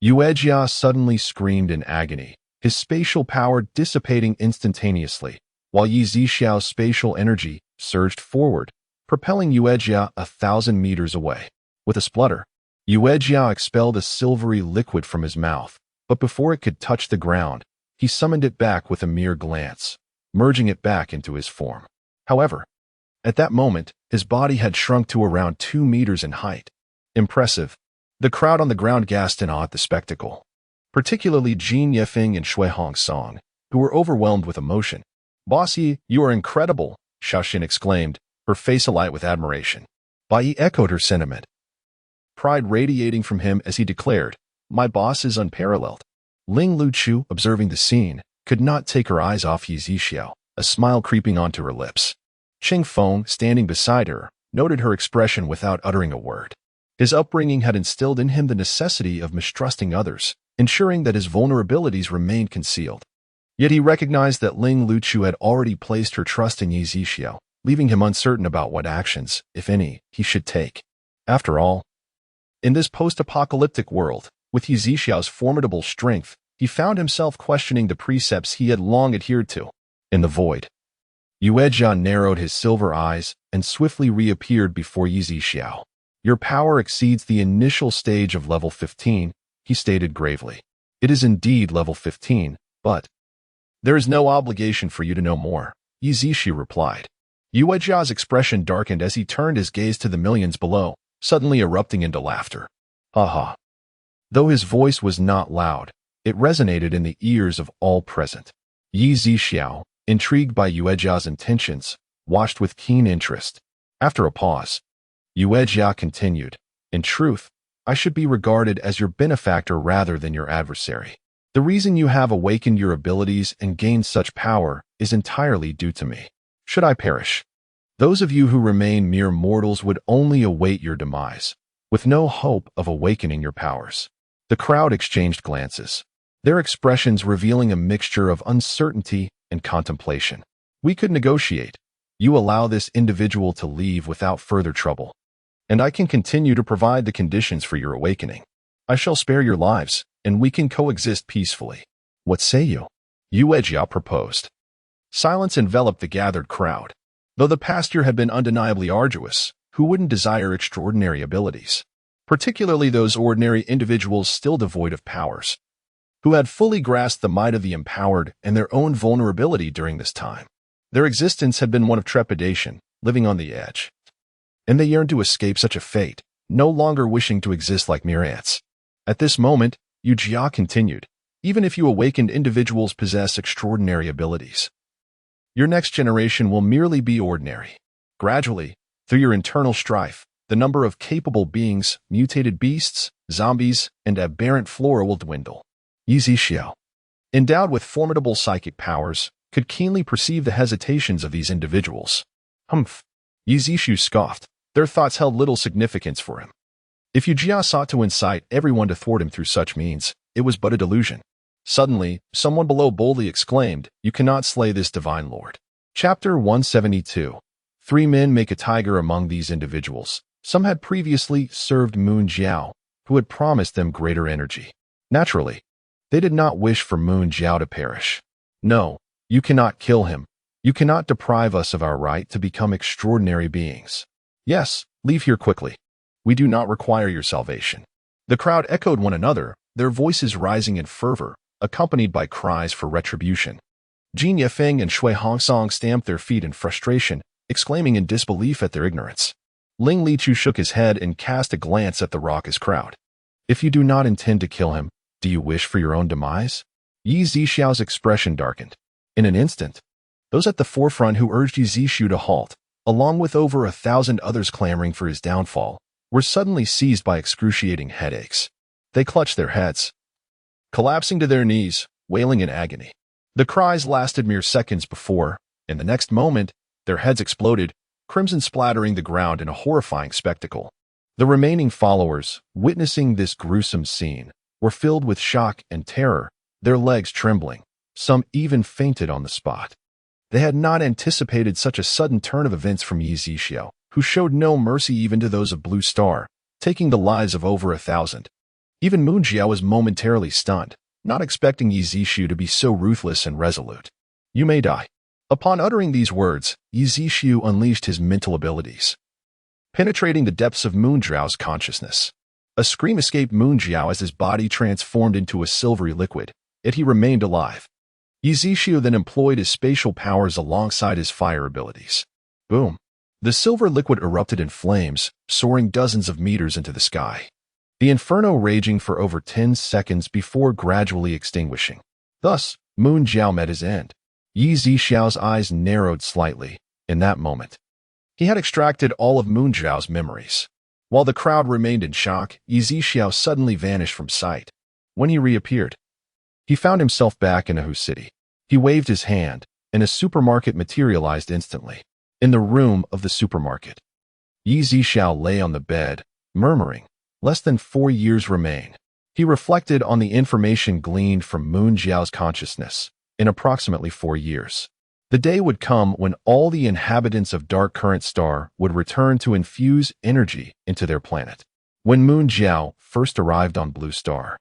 Yuejia suddenly screamed in agony, his spatial power dissipating instantaneously, while Yi Zixiao's spatial energy surged forward, propelling Yuejia 1,000 meters away. With a splutter, Yuejia expelled a silvery liquid from his mouth, but before it could touch the ground, he summoned it back with a mere glance, merging it back into his form. However, at that moment, his body had shrunk to around 2 meters in height. Impressive. The crowd on the ground gasped in awe at the spectacle, particularly Jin Yefeng and Shui Hongsong, who were overwhelmed with emotion. Boss Yi, you are incredible, Xiaoxin exclaimed, her face alight with admiration. Bai Yi echoed her sentiment, pride radiating from him as he declared, my boss is unparalleled. Ling Luchu, observing the scene, could not take her eyes off Yi Zixiao, a smile creeping onto her lips. Qing Feng, standing beside her, noted her expression without uttering a word. His upbringing had instilled in him the necessity of mistrusting others, ensuring that his vulnerabilities remained concealed. Yet he recognized that Ling Luchu had already placed her trust in Yi Zixiao, leaving him uncertain about what actions, if any, he should take. After all, in this post-apocalyptic world, with Yi Zixiao's formidable strength, he found himself questioning the precepts he had long adhered to. In the void, Yuejia narrowed his silver eyes and swiftly reappeared before Yi Zixiao. Your power exceeds the initial stage of level 15, he stated gravely. It is indeed level 15, but there is no obligation for you to know more, Yi Zixiao replied. Yuejia's expression darkened as he turned his gaze to the millions below, suddenly erupting into laughter. Ha ha. Though his voice was not loud, it resonated in the ears of all present. Yi Zixiao, intrigued by Yuejia's intentions, watched with keen interest. After a pause, Yuejia continued, in truth, I should be regarded as your benefactor rather than your adversary. The reason you have awakened your abilities and gained such power is entirely due to me. Should I perish, those of you who remain mere mortals would only await your demise, with no hope of awakening your powers. The crowd exchanged glances, their expressions revealing a mixture of uncertainty and contemplation. We could negotiate. You allow this individual to leave without further trouble, and I can continue to provide the conditions for your awakening. I shall spare your lives, and we can coexist peacefully. What say you? Yuejia proposed. Silence enveloped the gathered crowd. Though the past year had been undeniably arduous, who wouldn't desire extraordinary abilities? Particularly those ordinary individuals still devoid of powers, who had fully grasped the might of the empowered and their own vulnerability during this time. Their existence had been one of trepidation, living on the edge. And they yearned to escape such a fate, no longer wishing to exist like mere ants. At this moment, Yuejia continued, even if you awakened individuals possess extraordinary abilities, your next generation will merely be ordinary. Gradually, through your internal strife, the number of capable beings, mutated beasts, zombies, and aberrant flora will dwindle. Yi Zixiao, endowed with formidable psychic powers, could keenly perceive the hesitations of these individuals. Humph! Yi Zixiao scoffed. Their thoughts held little significance for him. If Yuejia sought to incite everyone to thwart him through such means, it was but a delusion. Suddenly, someone below boldly exclaimed, "You cannot slay this divine lord." Chapter 172. 3 men make a tiger among these individuals. Some had previously served Moon Jiao, who had promised them greater energy. Naturally, they did not wish for Moon Jiao to perish. No, you cannot kill him. You cannot deprive us of our right to become extraordinary beings. Yes, leave here quickly. We do not require your salvation. The crowd echoed one another, their voices rising in fervor, accompanied by cries for retribution. Jin Yefeng and Shui Hongsong stamped their feet in frustration, exclaiming in disbelief at their ignorance. Ling Lichu shook his head and cast a glance at the raucous crowd. If you do not intend to kill him, do you wish for your own demise? Yi Zixiao's expression darkened. In an instant, those at the forefront who urged Yi Zixu to halt, along with over 1,000 others clamoring for his downfall, were suddenly seized by excruciating headaches. They clutched their heads, collapsing to their knees, wailing in agony. The cries lasted mere seconds before, in the next moment, their heads exploded, crimson splattering the ground in a horrifying spectacle. The remaining followers, witnessing this gruesome scene, were filled with shock and terror, their legs trembling. Some even fainted on the spot. They had not anticipated such a sudden turn of events from Yi Zixiao, who showed no mercy even to those of Blue Star, taking the lives of over 1,000. Even Moon Jiao was momentarily stunned, not expecting Yi Zixu to be so ruthless and resolute. You may die. Upon uttering these words, Yi Zixu unleashed his mental abilities, penetrating the depths of Moon Jiao's consciousness. A scream escaped Moon Jiao as his body transformed into a silvery liquid, yet he remained alive. Yi Zixu then employed his spatial powers alongside his fire abilities. Boom! The silver liquid erupted in flames, soaring dozens of meters into the sky. The inferno raging for over 10 seconds before gradually extinguishing. Thus, Moon Jiao met his end. Yi Zixiao's eyes narrowed slightly. In that moment, he had extracted all of Moon Jiao's memories. While the crowd remained in shock, Yi Zixiao suddenly vanished from sight. When he reappeared, he found himself back in Ahu City. He waved his hand, and a supermarket materialized instantly. In the room of the supermarket, Yi Zixiao lay on the bed, murmuring, "Less than 4 years remain." He reflected on the information gleaned from Moon Jiao's consciousness. In approximately 4 years, the day would come when all the inhabitants of Dark Current Star would return to infuse energy into their planet. When Moon Jiao first arrived on Blue Star,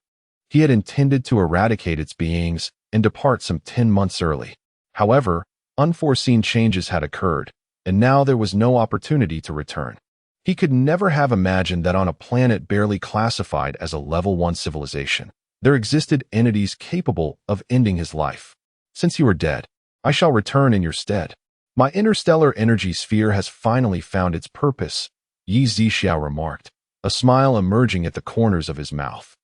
he had intended to eradicate its beings and depart some 10 months early. However, unforeseen changes had occurred, and now there was no opportunity to return. He could never have imagined that on a planet barely classified as a Level 1 civilization, there existed entities capable of ending his life. Since you are dead, I shall return in your stead. My interstellar energy sphere has finally found its purpose, Yi Zixiao remarked, a smile emerging at the corners of his mouth.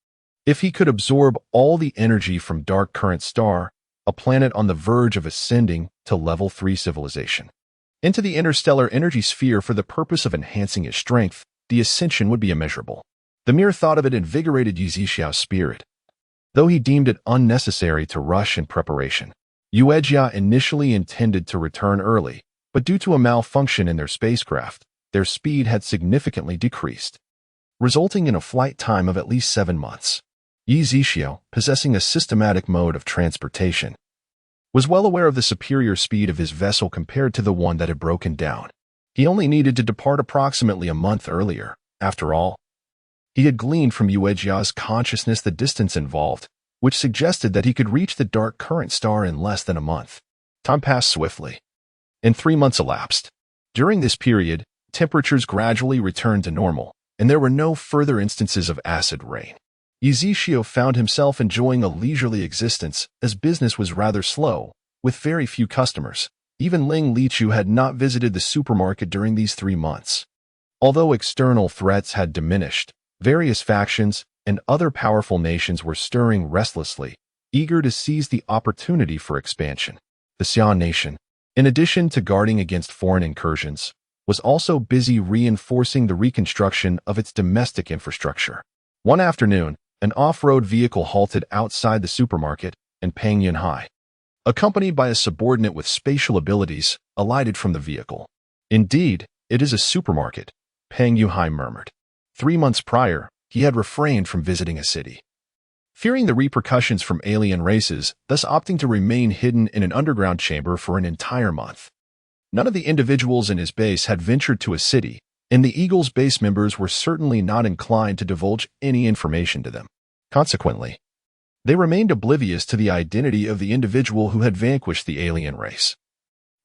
If he could absorb all the energy from Dark Current Star, a planet on the verge of ascending to Level 3 civilization, into the interstellar energy sphere for the purpose of enhancing his strength, the ascension would be immeasurable. The mere thought of it invigorated Yi Zixiao's spirit. Though he deemed it unnecessary to rush in preparation, Yuejia initially intended to return early, but due to a malfunction in their spacecraft, their speed had significantly decreased, resulting in a flight time of at least 7 months. Yi Zixiao, possessing a systematic mode of transportation, was well aware of the superior speed of his vessel compared to the one that had broken down. He only needed to depart approximately a month earlier. After all, he had gleaned from Yuejia's consciousness the distance involved, which suggested that he could reach the Dark Current Star in less than a month. Time passed swiftly, and 3 months elapsed. During this period, temperatures gradually returned to normal, and there were no further instances of acid rain. Yi Zixiao found himself enjoying a leisurely existence as business was rather slow, with very few customers. Even Ling Lichu had not visited the supermarket during these 3 months. Although external threats had diminished, various factions and other powerful nations were stirring restlessly, eager to seize the opportunity for expansion. The Xian nation, in addition to guarding against foreign incursions, was also busy reinforcing the reconstruction of its domestic infrastructure. One afternoon, an off-road vehicle halted outside the supermarket, and Peng Yunhai, accompanied by a subordinate with spatial abilities, alighted from the vehicle. Indeed, it is a supermarket, Peng Yunhai murmured. 3 months prior, he had refrained from visiting a city, fearing the repercussions from alien races, thus opting to remain hidden in an underground chamber for an entire month. None of the individuals in his base had ventured to a city, and the Eagle's base members were certainly not inclined to divulge any information to them. Consequently, they remained oblivious to the identity of the individual who had vanquished the alien race.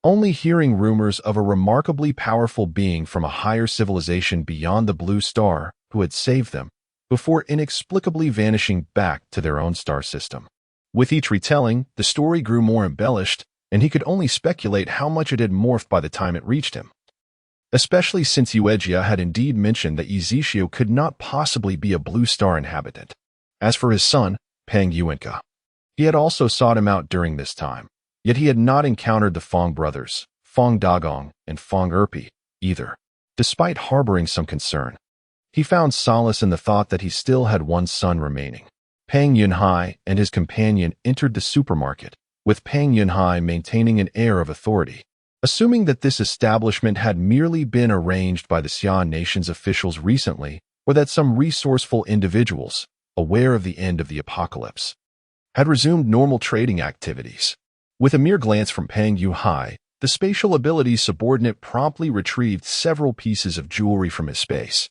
Only hearing rumors of a remarkably powerful being from a higher civilization beyond the blue star who had saved them, before inexplicably vanishing back to their own star system. With each retelling, the story grew more embellished, and he could only speculate how much it had morphed by the time it reached him. Especially since Uejia had indeed mentioned that Yuzishio could not possibly be a blue star inhabitant. As for his son, Pang Yuenka, he had also sought him out during this time, yet he had not encountered the Fong brothers, Fong Dagong and Fong Erpi, either. Despite harboring some concern, he found solace in the thought that he still had one son remaining. Pang Yunhai and his companion entered the supermarket, with Pang Yunhai maintaining an air of authority, assuming that this establishment had merely been arranged by the Xian nation's officials recently, or that some resourceful individuals, aware of the end of the apocalypse, had resumed normal trading activities. With a mere glance from Pang Yuhai, the spatial abilities subordinate promptly retrieved several pieces of jewelry from his space.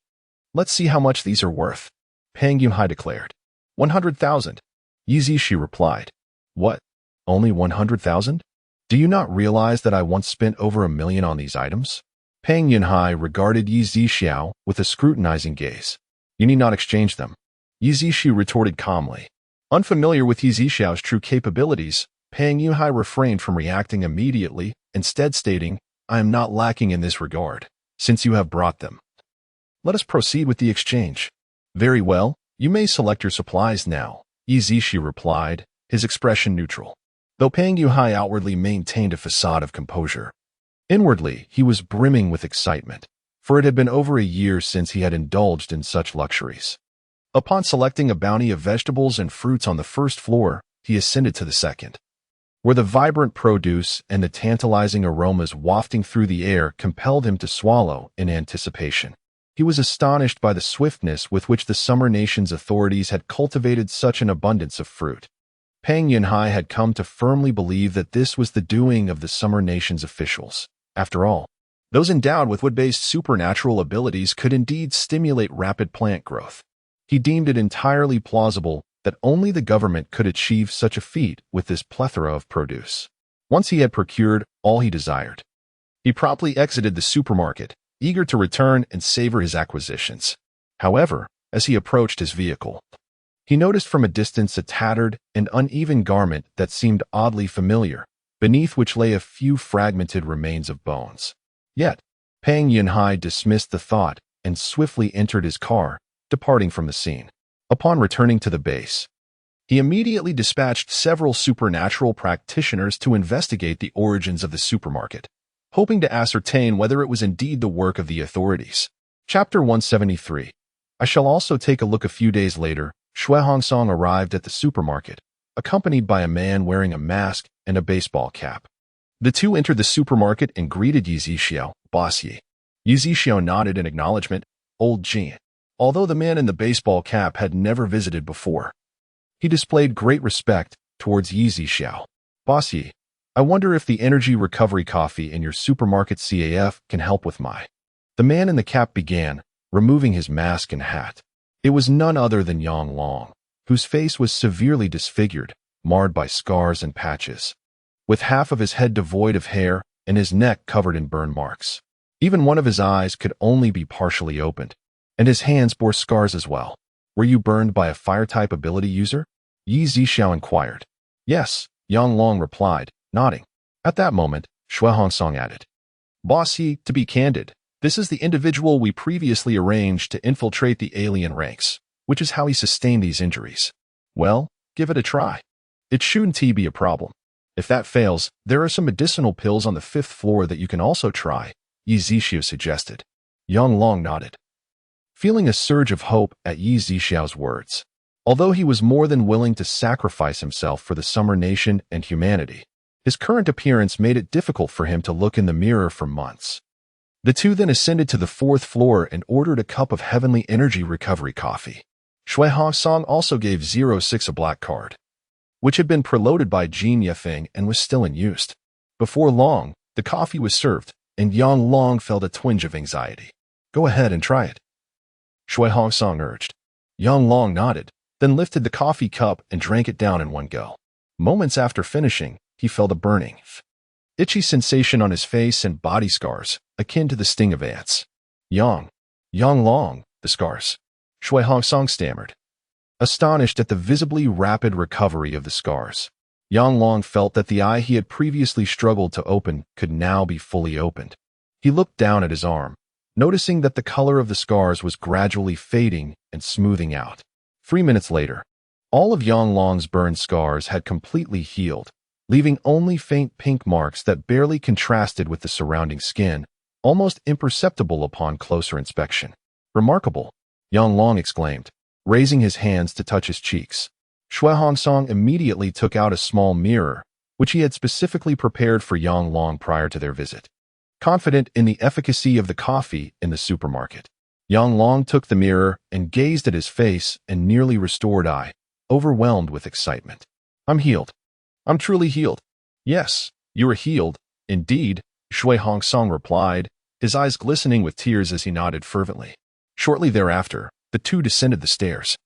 "Let's see how much these are worth," Pang Yuhai declared. 100,000. Yizishi replied. "What? Only 100,000? Do you not realize that I once spent over 1 million on these items?" Pang Yunhai regarded Yi Zixiao with a scrutinizing gaze. "You need not exchange them," Yi Zixiu retorted calmly. Unfamiliar with Yi Zixiao's true capabilities, Pang Yunhai refrained from reacting immediately, instead stating, "I am not lacking in this regard, since you have brought them. Let us proceed with the exchange." "Very well, you may select your supplies now," Yi Zixiu replied, his expression neutral, though Pang Yuhai outwardly maintained a facade of composure. Inwardly, he was brimming with excitement, for it had been over a year since he had indulged in such luxuries. Upon selecting a bounty of vegetables and fruits on the first floor, he ascended to the second, where the vibrant produce and the tantalizing aromas wafting through the air compelled him to swallow in anticipation. He was astonished by the swiftness with which the Summer Nation's authorities had cultivated such an abundance of fruit. Pang Yunhai had come to firmly believe that this was the doing of the Summer Nation's officials. After all, those endowed with wood-based supernatural abilities could indeed stimulate rapid plant growth. He deemed it entirely plausible that only the government could achieve such a feat with this plethora of produce. Once he had procured all he desired, he promptly exited the supermarket, eager to return and savor his acquisitions. However, as he approached his vehicle, he noticed from a distance a tattered and uneven garment that seemed oddly familiar, beneath which lay a few fragmented remains of bones. Yet, Pang Yunhai dismissed the thought and swiftly entered his car, departing from the scene. Upon returning to the base, he immediately dispatched several supernatural practitioners to investigate the origins of the supermarket, hoping to ascertain whether it was indeed the work of the authorities. Chapter 173. I shall also take a look. A few days later, Shui Hongsong arrived at the supermarket, accompanied by a man wearing a mask and a baseball cap. The two entered the supermarket and greeted Yi Zixiao, "Boss Yi." Yi Zixiao nodded in acknowledgement, "Old Jin." Although the man in the baseball cap had never visited before, he displayed great respect towards Yi Zixiao. "Boss Yi, I wonder if the energy recovery coffee in your supermarket CAF can help with my..." The man in the cap began, removing his mask and hat. It was none other than Yang Long, whose face was severely disfigured, marred by scars and patches, with half of his head devoid of hair and his neck covered in burn marks. Even one of his eyes could only be partially opened, and his hands bore scars as well. "Were you burned by a fire-type ability user?" Yi Zixiao inquired. "Yes," Yang Long replied, nodding. At that moment, Shui Hongsong added, "Boss Yi, to be candid, this is the individual we previously arranged to infiltrate the alien ranks, which is how he sustained these injuries." "Well, give it a try. It shouldn't be a problem. If that fails, there are some medicinal pills on the 5th floor that you can also try," Yi Zixiao suggested. Yang Long nodded, feeling a surge of hope at Yi Zixiao's words. Although he was more than willing to sacrifice himself for the Summer Nation and humanity, his current appearance made it difficult for him to look in the mirror for months. The two then ascended to the 4th floor and ordered a cup of heavenly energy recovery coffee. Shui Hongsong also gave 06 a black card, which had been preloaded by Jin Yefeng and was still in use. Before long, The coffee was served, and Yang Long felt a twinge of anxiety. Go ahead and try it, Shui Hongsong urged. Yang Long nodded, then lifted the coffee cup and drank it down in one go. Moments after finishing, he felt a burning, itchy sensation on his face and body scars, akin to the sting of ants. Yang Long, the scars, Shui Hongsong stammered, astonished at the visibly rapid recovery of the scars. Yang Long felt that the eye he had previously struggled to open could now be fully opened. He looked down at his arm, noticing that the color of the scars was gradually fading and smoothing out. 3 minutes later, all of Yang Long's burned scars had completely healed, leaving only faint pink marks that barely contrasted with the surrounding skin, almost imperceptible upon closer inspection. Remarkable, Yang Long exclaimed, raising his hands to touch his cheeks. Shui Hongsong immediately took out a small mirror, which he had specifically prepared for Yang Long prior to their visit. Confident in the efficacy of the coffee in the supermarket, Yang Long took the mirror and gazed at his face and nearly restored eye, overwhelmed with excitement. I'm healed. I'm truly healed. Yes, you are healed, indeed, Shui Hongsong replied, his eyes glistening with tears as he nodded fervently. Shortly thereafter, the two descended the stairs,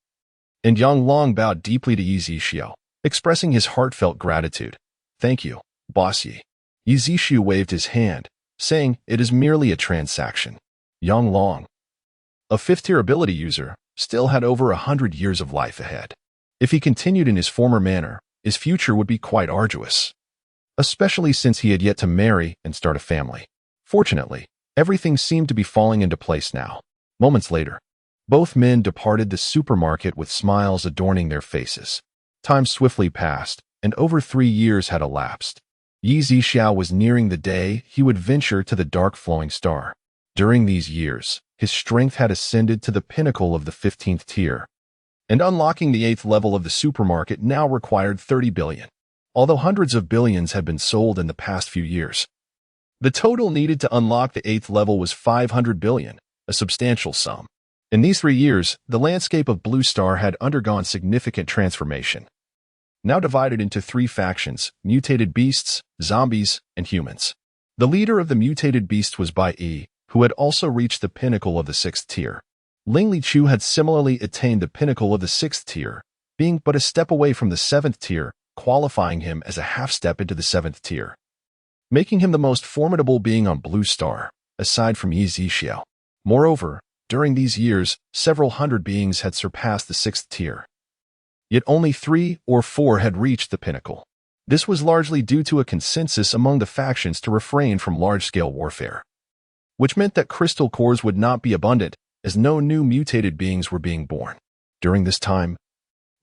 and Yang Long bowed deeply to Yi Zixu, expressing his heartfelt gratitude. Thank you, Boss Yi. Yi Zixu waved his hand, saying it is merely a transaction. Yang Long, a 5th-tier ability user, still had over 100 years of life ahead. If he continued in his former manner, his future would be quite arduous, especially since he had yet to marry and start a family. Fortunately, everything seemed to be falling into place now. Moments later, both men departed the supermarket with smiles adorning their faces. Time swiftly passed, and over 3 years had elapsed. Yi Zixu was nearing the day he would venture to the dark flowing star. During these years, his strength had ascended to the pinnacle of the 15th tier, and unlocking the 8th level of the supermarket now required 30 billion. Although hundreds of billions had been sold in the past few years, the total needed to unlock the 8th level was 500 billion, a substantial sum. In these 3 years, the landscape of Blue Star had undergone significant transformation. Now divided into 3 factions, mutated beasts, zombies, and humans. The leader of the mutated beasts was Bai Yi, who had also reached the pinnacle of the 6th tier. Ling Lichu had similarly attained the pinnacle of the 6th tier, being but a step away from the 7th tier, qualifying him as a half step into the 7th tier, making him the most formidable being on Blue Star, aside from Yi Zixu. Moreover, during these years, several hundred beings had surpassed the 6th tier. Yet only 3 or 4 had reached the pinnacle. This was largely due to a consensus among the factions to refrain from large-scale warfare, which meant that crystal cores would not be abundant, as no new mutated beings were being born. During this time,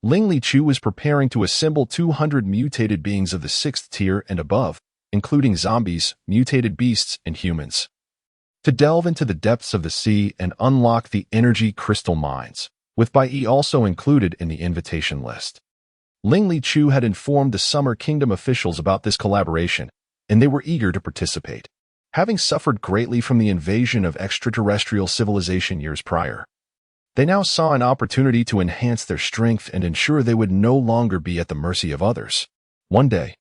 Ling Lichu was preparing to assemble 200 mutated beings of the 6th tier and above, including zombies, mutated beasts, and humans, to delve into the depths of the sea and unlock the energy crystal mines, with Bai Yi also included in the invitation list. Ling Lichu had informed the Summer Kingdom officials about this collaboration, and they were eager to participate. Having suffered greatly from the invasion of extraterrestrial civilization years prior, they now saw an opportunity to enhance their strength and ensure they would no longer be at the mercy of others. One day,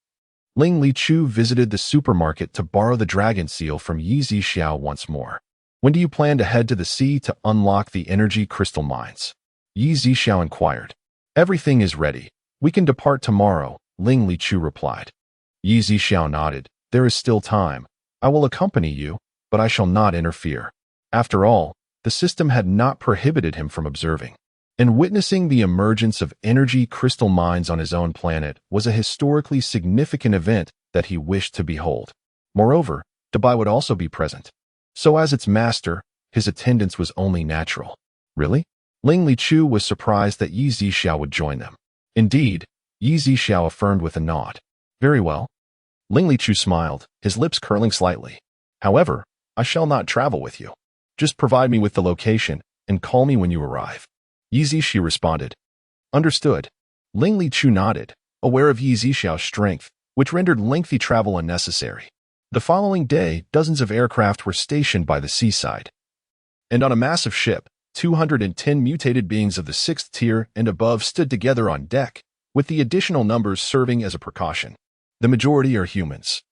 Ling Lichu visited the supermarket to borrow the dragon seal from Yi Zixu once more. When do you plan to head to the sea to unlock the energy crystal mines? Yi Zixu inquired. Everything is ready. We can depart tomorrow, Ling Lichu replied. Yi Zixu nodded. There is still time. I will accompany you, but I shall not interfere. After all, the system had not prohibited him from observing, and witnessing the emergence of energy crystal mines on his own planet was a historically significant event that he wished to behold. Moreover, Dubai would also be present, so as its master, his attendance was only natural. Really? Ling Lichu was surprised that Yi Zixu would join them. Indeed, Yi Zixu affirmed with a nod. Very well. Ling Lichu smiled, his lips curling slightly. However, I shall not travel with you. Just provide me with the location and call me when you arrive. Yi Zixu responded. Understood. Ling Lichu nodded, aware of Yi Zixu's strength, which rendered lengthy travel unnecessary. The following day, dozens of aircraft were stationed by the seaside, and on a massive ship, 210 mutated beings of the 6th tier and above stood together on deck, with the additional numbers serving as a precaution. The majority are humans.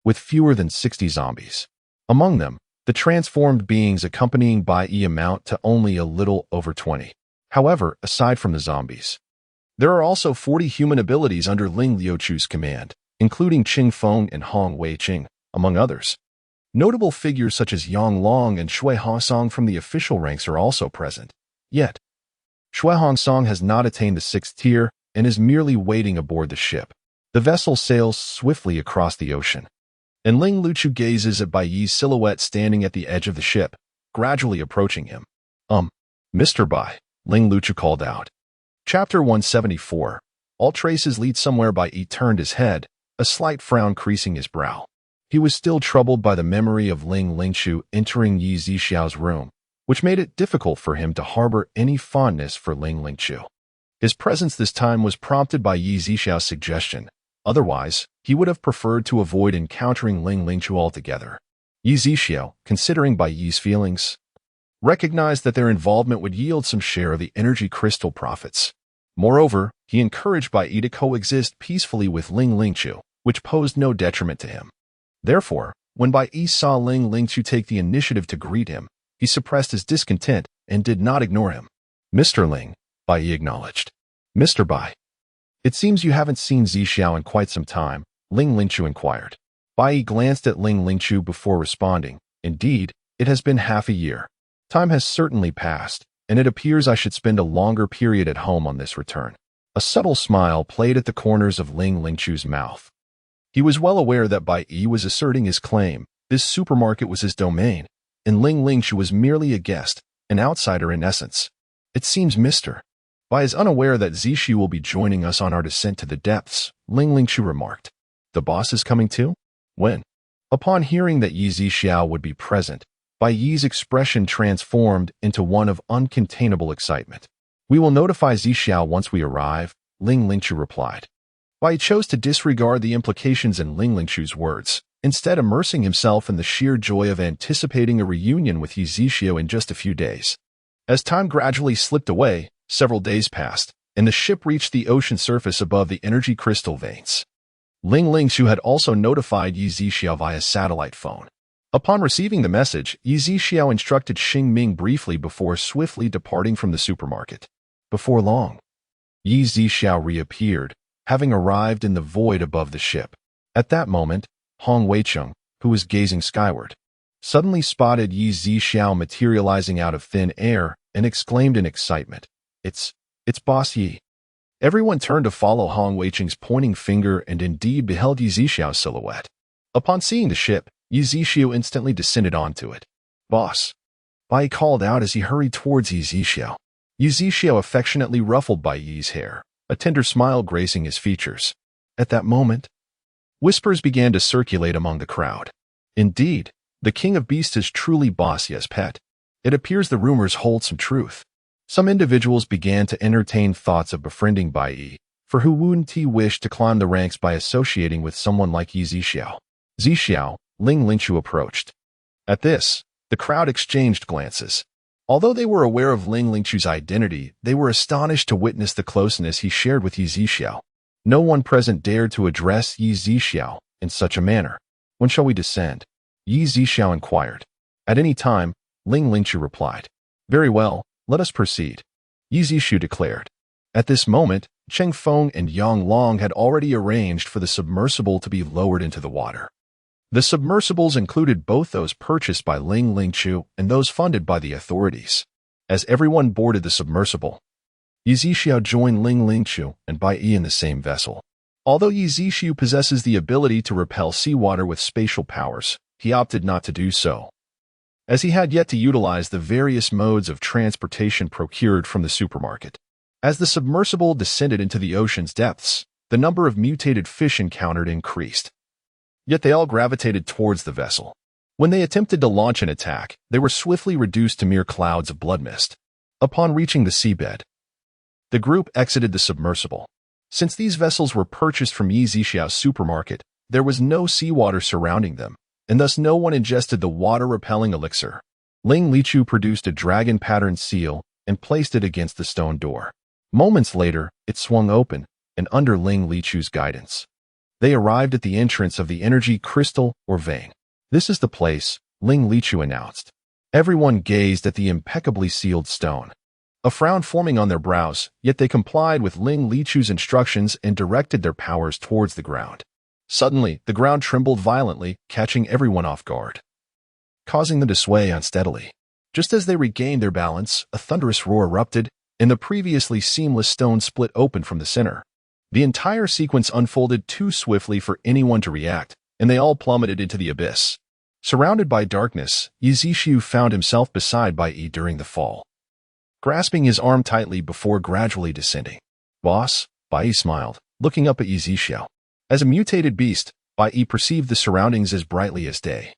with fewer than 60 zombies. Among them, the transformed beings accompanying Bai Yi amount to only a little over 20. However, aside from the zombies, there are also 40 human abilities under Ling Liuchu's command, including Qing Feng and Hong Wei Qing, among others. Notable figures such as Yang Long and Shui Hongssong from the official ranks are also present. Yet, Shui Hongssong has not attained the 6th tier and is merely waiting aboard the ship. The vessel sails swiftly across the ocean, and Ling Liuchu gazes at Bai Yi's silhouette standing at the edge of the ship, gradually approaching him. Mr. Bai, Ling Liuchu called out. Chapter 174. All traces lead somewhere. Bai Yi turned his head, a slight frown creasing his brow. He was still troubled by the memory of Ling Liuchu entering Yi Zixiao's room, which made it difficult for him to harbor any fondness for Ling Liuchu. His presence this time was prompted by Yi Zixiao's suggestion. Otherwise, he would have preferred to avoid encountering Ling Liuchu altogether. Yi Zixiao, considering Bai Yi's feelings, recognized that their involvement would yield some share of the energy crystal profits. Moreover, he encouraged Bai Yi to coexist peacefully with Ling Liuchu, which posed no detriment to him. Therefore, when Bai Yi saw Ling Liuchu take the initiative to greet him, he suppressed his discontent and did not ignore him. Mr. Ling, Bai Yi acknowledged. Mr. Bai. It seems you haven't seen Zixiao in quite some time, Ling Liuchu inquired. Bai Yi glanced at Ling Liuchu before responding. Indeed, it has been half a year. Time has certainly passed, and it appears I should spend a longer period at home on this return. A subtle smile played at the corners of Ling Liuchu's mouth. He was well aware that Bai Yi was asserting his claim. This supermarket was his domain, and Ling Liuchu was merely a guest, an outsider in essence. It seems Mr. Bai is unaware that Zixiao will be joining us on our descent to the depths, Ling Liuchu remarked. The boss is coming too? When? Upon hearing that Yi Zixiao would be present, Bai Yi's expression transformed into one of uncontainable excitement. We will notify Zixiao once we arrive, Ling Liuchu replied. Bai Yi chose to disregard the implications in Ling Liuchu's words, instead immersing himself in the sheer joy of anticipating a reunion with Yi Zixiao in just a few days. As time gradually slipped away, several days passed, and the ship reached the ocean surface above the energy crystal veins. Ling Liuchu had also notified Yi Zixiao via satellite phone. Upon receiving the message, Yi Zixiao instructed Xing Ming briefly before swiftly departing from the supermarket. Before long, Yi Zixiao reappeared, having arrived in the void above the ship. At that moment, Hong Wei Qing, who was gazing skyward, suddenly spotted Yi Zixiao materializing out of thin air and exclaimed in excitement, It's Boss Yi. Everyone turned to follow Hong Wei Qing's pointing finger and indeed beheld Yi Zixiao's silhouette. Upon seeing the ship, Yi Zixiao instantly descended onto it. Boss, Bai Yi called out as he hurried towards Yi Zixiao. Yi Zixiao affectionately ruffled Bai Yi's hair, a tender smile gracing his features. At that moment, whispers began to circulate among the crowd. Indeed, the King of Beasts is truly Boss Yi's pet. It appears the rumors hold some truth. Some individuals began to entertain thoughts of befriending Bai Yi, for who wouldn't he wish to climb the ranks by associating with someone like Yi Zixiao? Zixiao, Ling Liuchu approached. At this, the crowd exchanged glances. Although they were aware of Ling Liuchu's identity, they were astonished to witness the closeness he shared with Yi Zixiao. No one present dared to address Yi Zixiao in such a manner. When shall we descend? Yi Zixiao inquired. At any time, Ling Liuchu replied. Very well, let us proceed, Yi Zixiao declared. At this moment, Qing Feng and Yang Long had already arranged for the submersible to be lowered into the water. The submersibles included both those purchased by Ling Liuchu and those funded by the authorities. As everyone boarded the submersible, Yi Zixiao joined Ling Liuchu and Bai Yi in the same vessel. Although Yi Zixiao possesses the ability to repel seawater with spatial powers, he opted not to do so, as he had yet to utilize the various modes of transportation procured from the supermarket. As the submersible descended into the ocean's depths, the number of mutated fish encountered increased. Yet they all gravitated towards the vessel. When they attempted to launch an attack, they were swiftly reduced to mere clouds of blood mist. Upon reaching the seabed, the group exited the submersible. Since these vessels were purchased from Yi Zixiao's supermarket, there was no seawater surrounding them, and thus no one ingested the water-repelling elixir. Ling Liuchu produced a dragon-patterned seal and placed it against the stone door. Moments later, it swung open, and under Ling Liuchu's guidance, They arrived at the entrance of the energy crystal or vein. "This is the place," Ling Lichu announced. Everyone gazed at the impeccably sealed stone, a frown forming on their brows, yet they complied with Ling Lichu's instructions and directed their powers towards the ground. Suddenly, the ground trembled violently, catching everyone off guard, causing them to sway unsteadily. Just as they regained their balance, a thunderous roar erupted, and the previously seamless stone split open from the center. The entire sequence unfolded too swiftly for anyone to react, and they all plummeted into the abyss. Surrounded by darkness, Yizishu found himself beside Bai during the fall, grasping his arm tightly before gradually descending. "Boss," Bai smiled, looking up at Yizishu. As a mutated beast, Bai perceived the surroundings as brightly as day,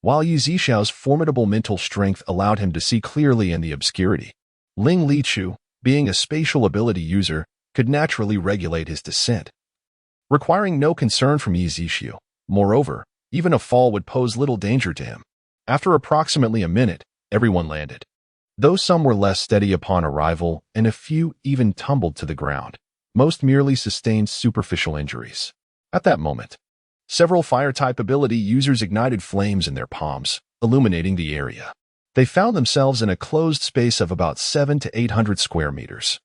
while Yizishu's formidable mental strength allowed him to see clearly in the obscurity. Ling Lichu, being a spatial ability user, could naturally regulate his descent, requiring no concern from Yizishu. Moreover, even a fall would pose little danger to him. After approximately a minute, everyone landed, though some were less steady upon arrival and a few even tumbled to the ground. Most merely sustained superficial injuries. At that moment, several fire-type ability users ignited flames in their palms, illuminating the area. They found themselves in a closed space of about 700 to 800 square meters,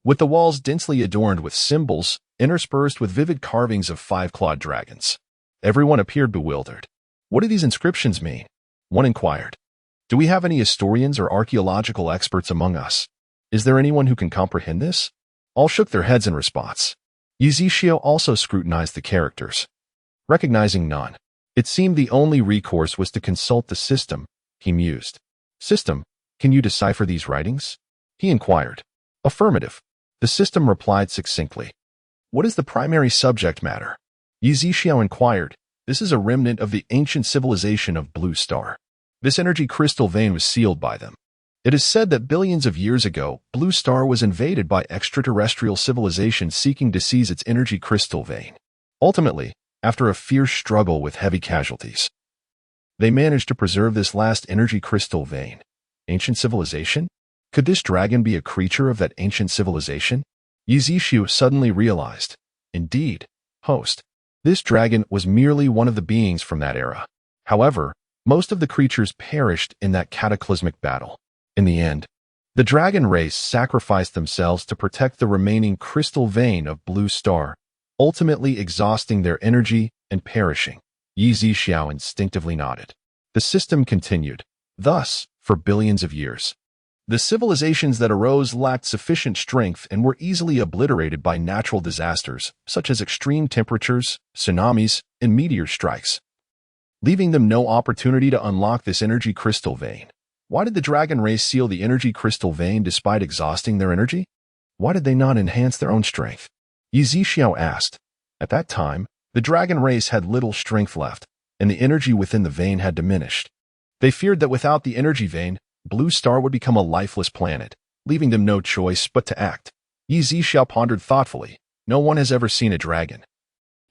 with the walls densely adorned with symbols, interspersed with vivid carvings of 5-clawed dragons. Everyone appeared bewildered. "What do these inscriptions mean?" one inquired. "Do we have any historians or archaeological experts among us? Is there anyone who can comprehend this?" All shook their heads in response. Yizishu also scrutinized the characters. Recognizing none, it seemed the only recourse was to consult the system. He mused. "System, can you decipher these writings?" he inquired. "Affirmative." The system replied succinctly. "What is the primary subject matter?" Yizishu inquired. "This is a remnant of the ancient civilization of Blue Star. This energy crystal vein was sealed by them. It is said that billions of years ago, Blue Star was invaded by extraterrestrial civilizations seeking to seize its energy crystal vein. Ultimately, after a fierce struggle with heavy casualties, they managed to preserve this last energy crystal vein. Ancient civilization? Could this dragon be a creature of that ancient civilization?" Yizishu suddenly realized. Indeed, host. This dragon was merely one of the beings from that era. However, most of the creatures perished in that cataclysmic battle. In the end, the dragon race sacrificed themselves to protect the remaining crystal vein of Blue Star, ultimately exhausting their energy and perishing. Yizishu instinctively nodded. The system continued. Thus, for billions of years, the civilizations that arose lacked sufficient strength and were easily obliterated by natural disasters, such as extreme temperatures, tsunamis, and meteor strikes, leaving them no opportunity to unlock this energy crystal vein. Why did the dragon race seal the energy crystal vein despite exhausting their energy? Why did they not enhance their own strength? Yizishu asked. At that time, the dragon race had little strength left, and the energy within the vein had diminished. They feared that without the energy vein, Blue Star would become a lifeless planet, leaving them no choice but to act. Yizishu pondered thoughtfully. No one has ever seen a dragon,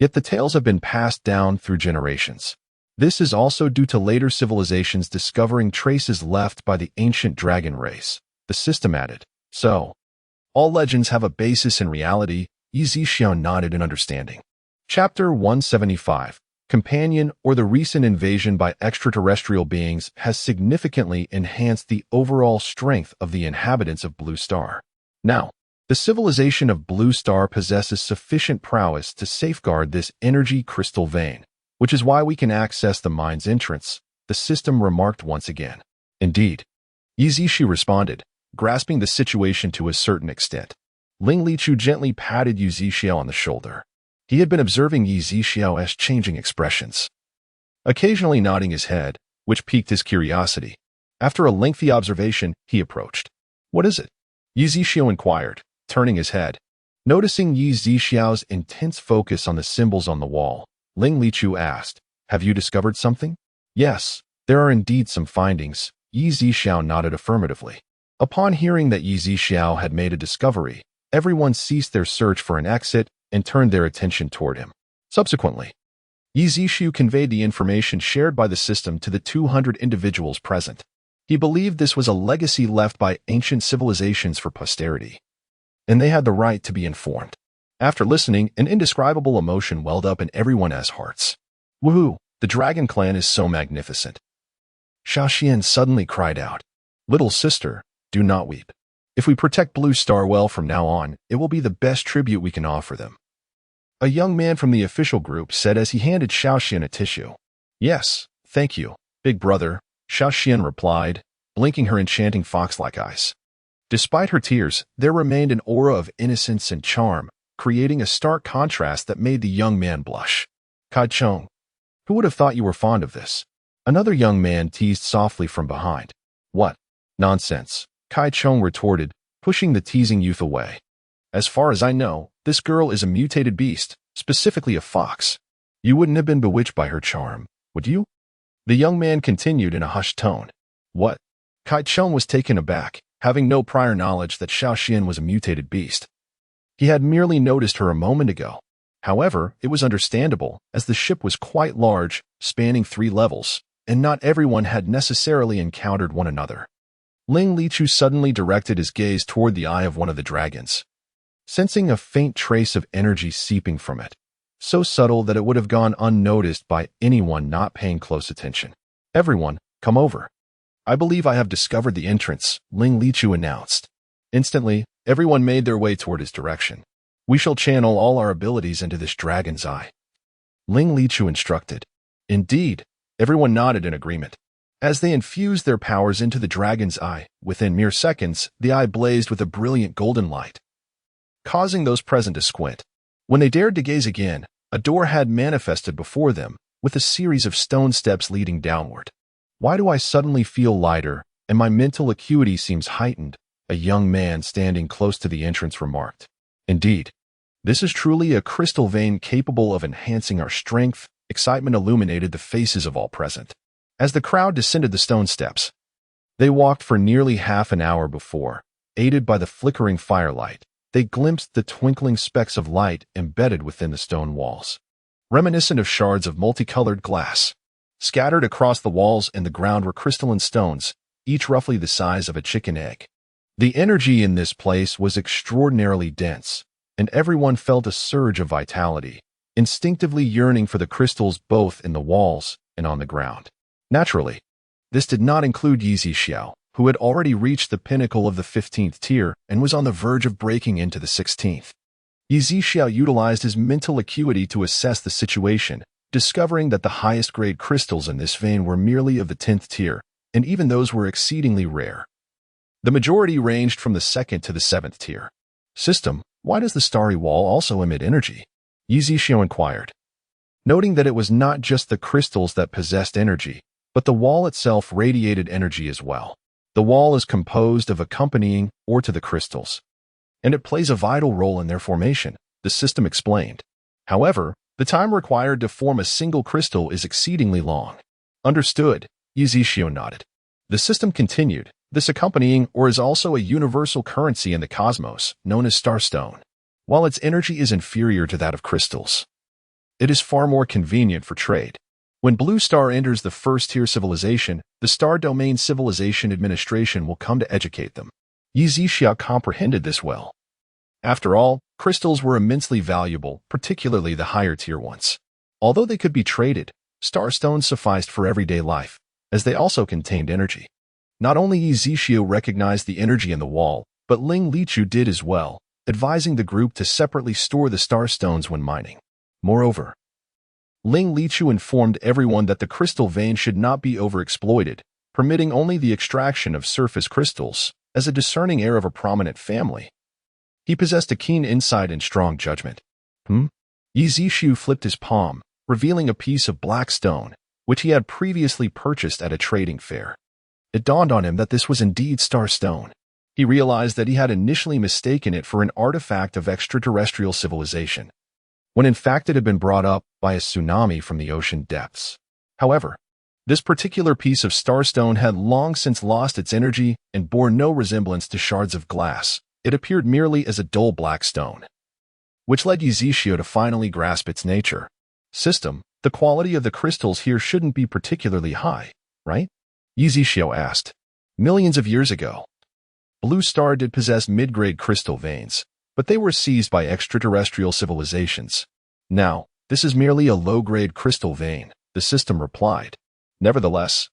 yet the tales have been passed down through generations. This is also due to later civilizations discovering traces left by the ancient dragon race. The system added. So, all legends have a basis in reality. Yizishu nodded in understanding. Chapter 175. Companion or the recent invasion by extraterrestrial beings has significantly enhanced the overall strength of the inhabitants of Blue Star. Now, the civilization of Blue Star possesses sufficient prowess to safeguard this energy crystal vein, which is why we can access the mine's entrance, the system remarked once again. Indeed, Yizishu responded, grasping the situation to a certain extent. Ling Lichu gently patted Yizishu on the shoulder. He had been observing Yizishu's changing expressions, occasionally nodding his head, which piqued his curiosity. After a lengthy observation, he approached. "What is it?" Yizishu inquired, turning his head. Noticing Yizishu's intense focus on the symbols on the wall, Ling Lichu asked, "Have you discovered something?" "Yes, there are indeed some findings." Yizishu nodded affirmatively. Upon hearing that Yizishu had made a discovery, everyone ceased their search for an exit and turned their attention toward him. Subsequently, Yizishu conveyed the information shared by the system to the 200 individuals present. He believed this was a legacy left by ancient civilizations for posterity, and they had the right to be informed. After listening, an indescribable emotion welled up in everyone's hearts. Woohoo! The Dragon Clan is so magnificent. Xiaoxian suddenly cried out. Little sister, do not weep. If we protect Blue Star well from now on, it will be the best tribute we can offer them. A young man from the official group said as he handed Xiaoxian a tissue. Yes, thank you, big brother, Xiaoxian replied, blinking her enchanting fox-like eyes. Despite her tears, there remained an aura of innocence and charm, creating a stark contrast that made the young man blush. Kai Chong, who would have thought you were fond of this? Another young man teased softly from behind. What? Nonsense, Kai Chong retorted, pushing the teasing youth away. As far as I know, this girl is a mutated beast, specifically a fox. You wouldn't have been bewitched by her charm, would you? The young man continued in a hushed tone. What? Kai Chong was taken aback, having no prior knowledge that Xiaoxian was a mutated beast. He had merely noticed her a moment ago. However, it was understandable, as the ship was quite large, spanning 3 levels, and not everyone had necessarily encountered one another. Ling Lichu suddenly directed his gaze toward the eye of one of the dragons, sensing a faint trace of energy seeping from it, so subtle that it would have gone unnoticed by anyone not paying close attention. Everyone, come over. I believe I have discovered the entrance, Ling Lichu announced. Instantly, everyone made their way toward his direction. We shall channel all our abilities into this dragon's eye, Ling Lichu instructed. Indeed, everyone nodded in agreement. As they infused their powers into the dragon's eye, within mere seconds, the eye blazed with a brilliant golden light, causing those present to squint. When they dared to gaze again, a door had manifested before them, with a series of stone steps leading downward. Why do I suddenly feel lighter, and my mental acuity seems heightened? A young man standing close to the entrance remarked. Indeed, this is truly a crystal vein capable of enhancing our strength. Excitement illuminated the faces of all present. As the crowd descended the stone steps, they walked for nearly half an hour before, aided by the flickering firelight, they glimpsed the twinkling specks of light embedded within the stone walls, reminiscent of shards of multicolored glass. Scattered across the walls and the ground were crystalline stones, each roughly the size of a chicken egg. The energy in this place was extraordinarily dense, and everyone felt a surge of vitality, instinctively yearning for the crystals both in the walls and on the ground. Naturally, this did not include Yi Xiao, who had already reached the pinnacle of the 15th tier and was on the verge of breaking into the 16th. Yi Xiao utilized his mental acuity to assess the situation, discovering that the highest grade crystals in this vein were merely of the 10th tier, and even those were exceedingly rare. The majority ranged from the 2nd to the 7th tier. System, why does the starry wall also emit energy? Yi Xiao inquired, noting that it was not just the crystals that possessed energy, but the wall itself radiated energy as well. The wall is composed of accompanying ore to the crystals, and it plays a vital role in their formation, the system explained. However, the time required to form a single crystal is exceedingly long. Understood, Yi Xiao nodded. The system continued. This accompanying ore is also a universal currency in the cosmos, known as starstone. While its energy is inferior to that of crystals, it is far more convenient for trade. When Blue Star enters the 1st-tier civilization, the Star Domain Civilization Administration will come to educate them. Yi Xiao comprehended this well. After all, crystals were immensely valuable, particularly the higher-tier ones. Although they could be traded, starstones sufficed for everyday life, as they also contained energy. Not only Yi Xiao recognized the energy in the wall, but Ling Lichu did as well, advising the group to separately store the starstones when mining. Moreover, Ling Lichu informed everyone that the crystal vein should not be overexploited, permitting only the extraction of surface crystals. As a discerning heir of a prominent family, he possessed a keen insight and strong judgment. Yi Xiao flipped his palm, revealing a piece of black stone, which he had previously purchased at a trading fair. It dawned on him that this was indeed starstone. He realized that he had initially mistaken it for an artifact of extraterrestrial civilization, when in fact it had been brought up by a tsunami from the ocean depths. However, this particular piece of starstone had long since lost its energy and bore no resemblance to shards of glass. It appeared merely as a dull black stone, which led Yi Xiao to finally grasp its nature. System, the quality of the crystals here shouldn't be particularly high, right? Yi Xiao asked. Millions of years ago, Blue Star did possess mid-grade crystal veins, but they were seized by extraterrestrial civilizations. Now, this is merely a low-grade crystal vein, the system replied. Nevertheless,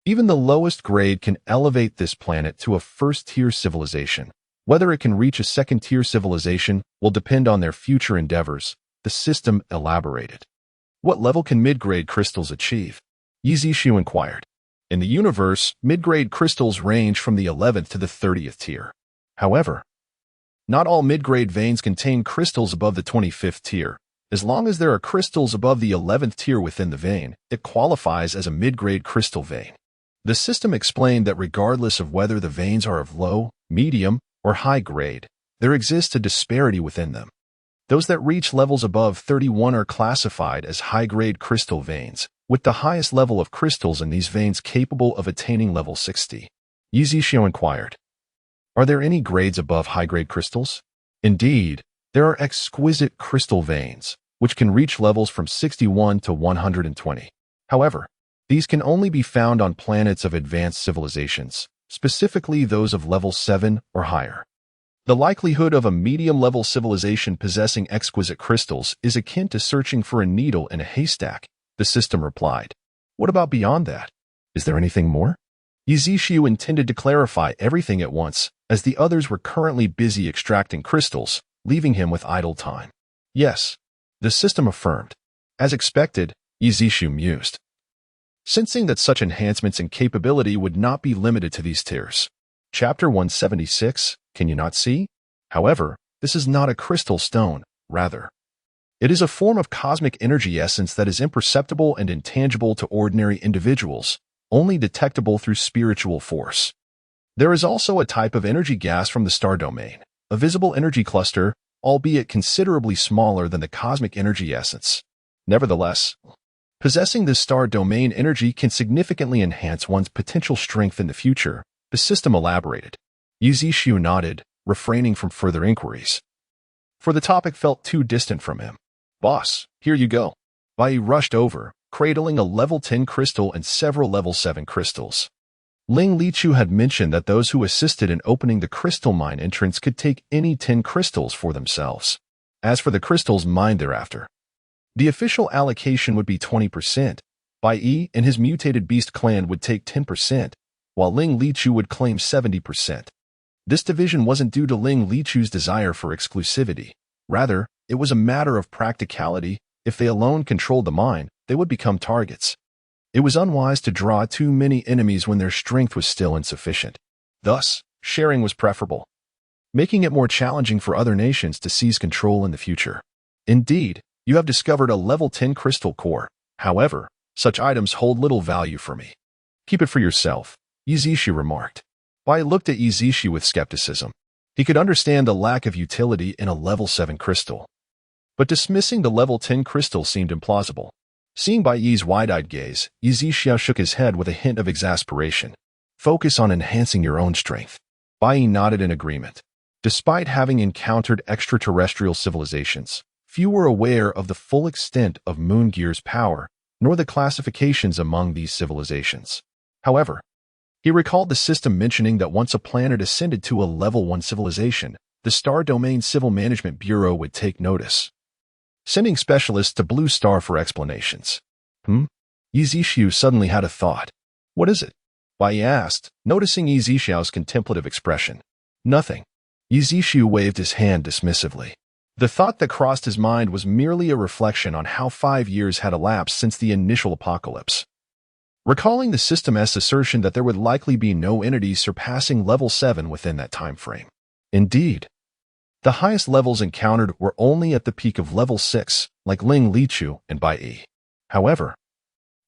even the lowest grade can elevate this planet to a first-tier civilization. Whether it can reach a second-tier civilization will depend on their future endeavors, the system elaborated. What level can mid-grade crystals achieve? Yizishu inquired. In the universe, mid-grade crystals range from the 11th to the 30th tier. However, not all mid-grade veins contain crystals above the 25th tier. As long as there are crystals above the 11th tier within the vein, it qualifies as a mid-grade crystal vein. The system explained that regardless of whether the veins are of low, medium, or high grade, there exists a disparity within them. Those that reach levels above 31 are classified as high-grade crystal veins, with the highest level of crystals in these veins capable of attaining level 60. Yizishu inquired. Are there any grades above high-grade crystals? Indeed, there are exquisite crystal veins, which can reach levels from 61 to 120. However, these can only be found on planets of advanced civilizations, specifically those of level 7 or higher. The likelihood of a medium-level civilization possessing exquisite crystals is akin to searching for a needle in a haystack, the system replied. What about beyond that? Is there anything more? Yizishu intended to clarify everything at once, as the others were currently busy extracting crystals, leaving him with idle time. Yes, the system affirmed. As expected, Yizishu mused, sensing that such enhancements in capability would not be limited to these tiers. Chapter 176, Can You Not See? However, this is not a crystal stone, rather. It is a form of cosmic energy essence that is imperceptible and intangible to ordinary individuals, only detectable through spiritual force. There is also a type of energy gas from the star domain, a visible energy cluster, albeit considerably smaller than the cosmic energy essence. Nevertheless, possessing this star domain energy can significantly enhance one's potential strength in the future, the system elaborated. Yizishu nodded, refraining from further inquiries, for the topic felt too distant from him. Boss, here you go. Bai rushed over, cradling a level 10 crystal and several level 7 crystals. Ling Lichu had mentioned that those who assisted in opening the crystal mine entrance could take any 10 crystals for themselves. As for the crystals mined thereafter, the official allocation would be 20%. Bai Yi and his mutated beast clan would take 10%, while Ling Lichu would claim 70%. This division wasn't due to Ling Lichu's desire for exclusivity. Rather, it was a matter of practicality. If they alone controlled the mine, they would become targets. It was unwise to draw too many enemies when their strength was still insufficient. Thus, sharing was preferable, making it more challenging for other nations to seize control in the future. Indeed, you have discovered a level 10 crystal core. However, such items hold little value for me. Keep it for yourself, Yizishu remarked. Bai looked at Yizishu with skepticism. He could understand the lack of utility in a level 7 crystal, but dismissing the level 10 crystal seemed implausible. Seeing Bai Yi's wide-eyed gaze, Yizishu shook his head with a hint of exasperation. Focus on enhancing your own strength. Bai Yi nodded in agreement. Despite having encountered extraterrestrial civilizations, few were aware of the full extent of Moon Gear's power, nor the classifications among these civilizations. However, he recalled the system mentioning that once a planet ascended to a level 1 civilization, the Star Domain Civil Management Bureau would take notice, sending specialists to Blue Star for explanations. Yizishu suddenly had a thought. What is it? Bai Yi asked, noticing Yizishu's contemplative expression. Nothing. Yizishu waved his hand dismissively. The thought that crossed his mind was merely a reflection on how 5 years had elapsed since the initial apocalypse. Recalling the system's assertion that there would likely be no entities surpassing level 7 within that time frame. Indeed, the highest levels encountered were only at the peak of level 6, like Ling Lichu and Bai Yi. However,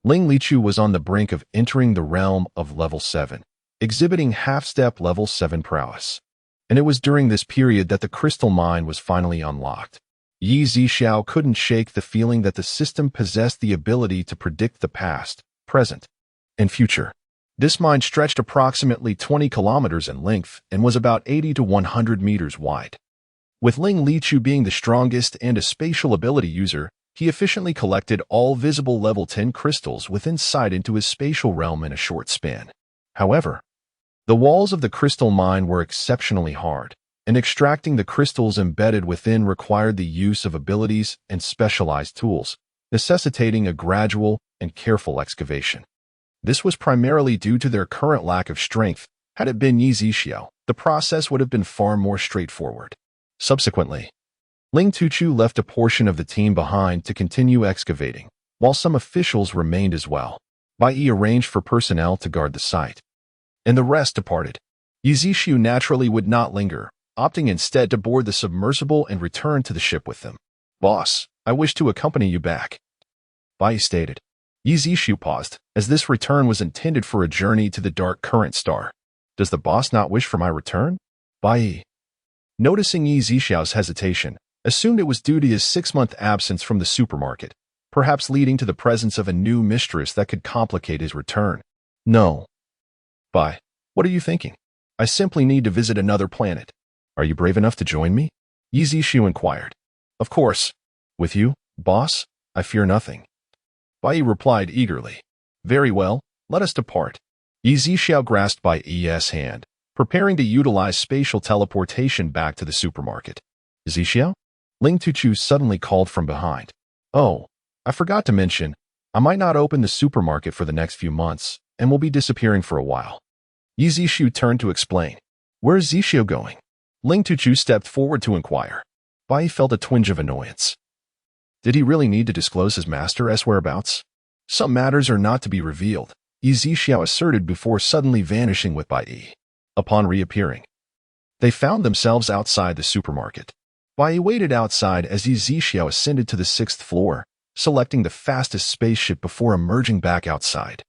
Ling Lichu was on the brink of entering the realm of level 7, exhibiting half-step level 7 prowess. And it was during this period that the crystal mine was finally unlocked. Yizishu couldn't shake the feeling that the system possessed the ability to predict the past, present, and future. This mine stretched approximately 20 kilometers in length and was about 80 to 100 meters wide. With Ling Lichu being the strongest and a spatial ability user, he efficiently collected all visible level 10 crystals within sight into his spatial realm in a short span. However, the walls of the crystal mine were exceptionally hard, and extracting the crystals embedded within required the use of abilities and specialized tools, necessitating a gradual and careful excavation. This was primarily due to their current lack of strength. Had it been Yi Zixiao, the process would have been far more straightforward. Subsequently, Ling Tuchu left a portion of the team behind to continue excavating, while some officials remained as well. Bai Yi arranged for personnel to guard the site, and the rest departed. Yi Zixiao naturally would not linger, opting instead to board the submersible and return to the ship with them. "Boss, I wish to accompany you back," Bai Yi stated. Yi Zixiao paused, as this return was intended for a journey to the dark current star. "Does the boss not wish for my return?" Bai Yi, noticing Yi Zixiao's hesitation, assumed it was due to his 6-month absence from the supermarket, perhaps leading to the presence of a new mistress that could complicate his return. "No. Bai, what are you thinking? I simply need to visit another planet. Are you brave enough to join me?" Yi Zixiao inquired. "Of course. With you, boss, I fear nothing," Bai Yi replied eagerly. "Very well, let us depart." Yi Zixiao grasped Bai Yi's hand, preparing to utilize spatial teleportation back to the supermarket. "Zixiao?" Ling Tuchu suddenly called from behind. "Oh, I forgot to mention, I might not open the supermarket for the next few months, and will be disappearing for a while." Yi Zixiao turned to explain. "Where is Zixiao going?" Ling Tuchu stepped forward to inquire. Bai Yi felt a twinge of annoyance. Did he really need to disclose his master's whereabouts? "Some matters are not to be revealed," Yi Zixiao asserted before suddenly vanishing with Bai Yi. Upon reappearing, they found themselves outside the supermarket. Bai Yi waited outside as Yi Zixiao ascended to the 6th floor, selecting the fastest spaceship before emerging back outside.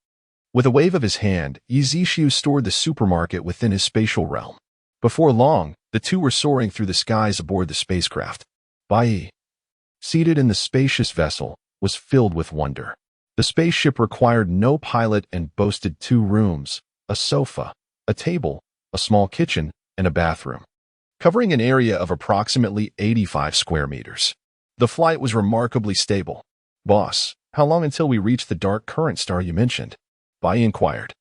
With a wave of his hand, Yi Zixiao stored the supermarket within his spatial realm. Before long, the two were soaring through the skies aboard the spacecraft. Bai Yi, seated in the spacious vessel, was filled with wonder. The spaceship required no pilot and boasted 2 rooms, a sofa, a table, a small kitchen, and a bathroom, covering an area of approximately 85 square meters. The flight was remarkably stable. "Boss, how long until we reach the dark current star you mentioned?" Bai Yi inquired.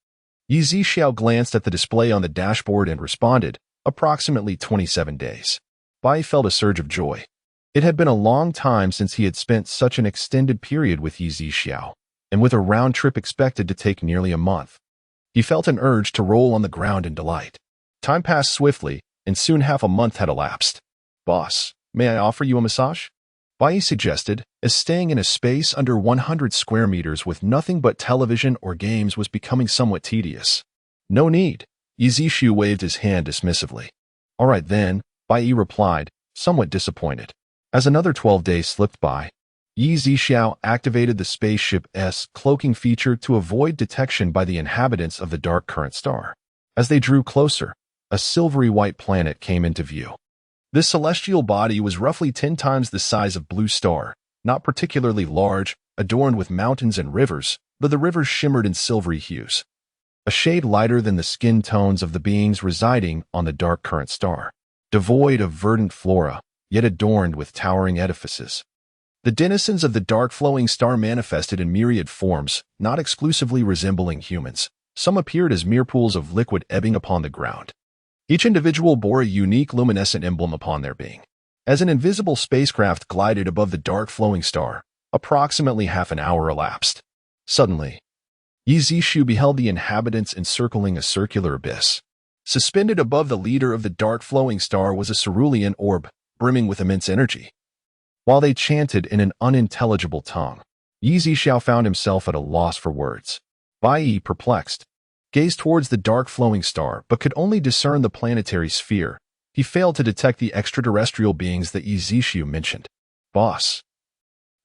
Yi Zixiao glanced at the display on the dashboard and responded, "Approximately 27 days." Bai Yi felt a surge of joy. It had been a long time since he had spent such an extended period with Yi Zixiao, and with a round trip expected to take nearly a month, he felt an urge to roll on the ground in delight. Time passed swiftly, and soon half a month had elapsed. "Boss, may I offer you a massage?" Bai Yi suggested, as staying in a space under 100 square meters with nothing but television or games was becoming somewhat tedious. "No need," Yi Zixiao waved his hand dismissively. "All right then," Bai Yi replied, somewhat disappointed. As another 12 days slipped by, Yi Zixiao activated the spaceship's cloaking feature to avoid detection by the inhabitants of the dark current star. As they drew closer, a silvery white planet came into view. This celestial body was roughly 10 times the size of Blue Star, not particularly large, adorned with mountains and rivers, but the rivers shimmered in silvery hues, a shade lighter than the skin tones of the beings residing on the dark current star. Devoid of verdant flora, yet adorned with towering edifices, the denizens of the dark flowing star manifested in myriad forms, not exclusively resembling humans. Some appeared as mere pools of liquid ebbing upon the ground. Each individual bore a unique luminescent emblem upon their being. As an invisible spacecraft glided above the dark flowing star, approximately half an hour elapsed. Suddenly, Yi Zixiao beheld the inhabitants encircling a circular abyss. Suspended above the leader of the dark flowing star was a cerulean orb, brimming with immense energy. While they chanted in an unintelligible tongue, Yi Zixiao found himself at a loss for words. Bai Yi, perplexed, gazed towards the dark flowing star but could only discern the planetary sphere. He failed to detect the extraterrestrial beings that Yi Zixiao mentioned. "Boss,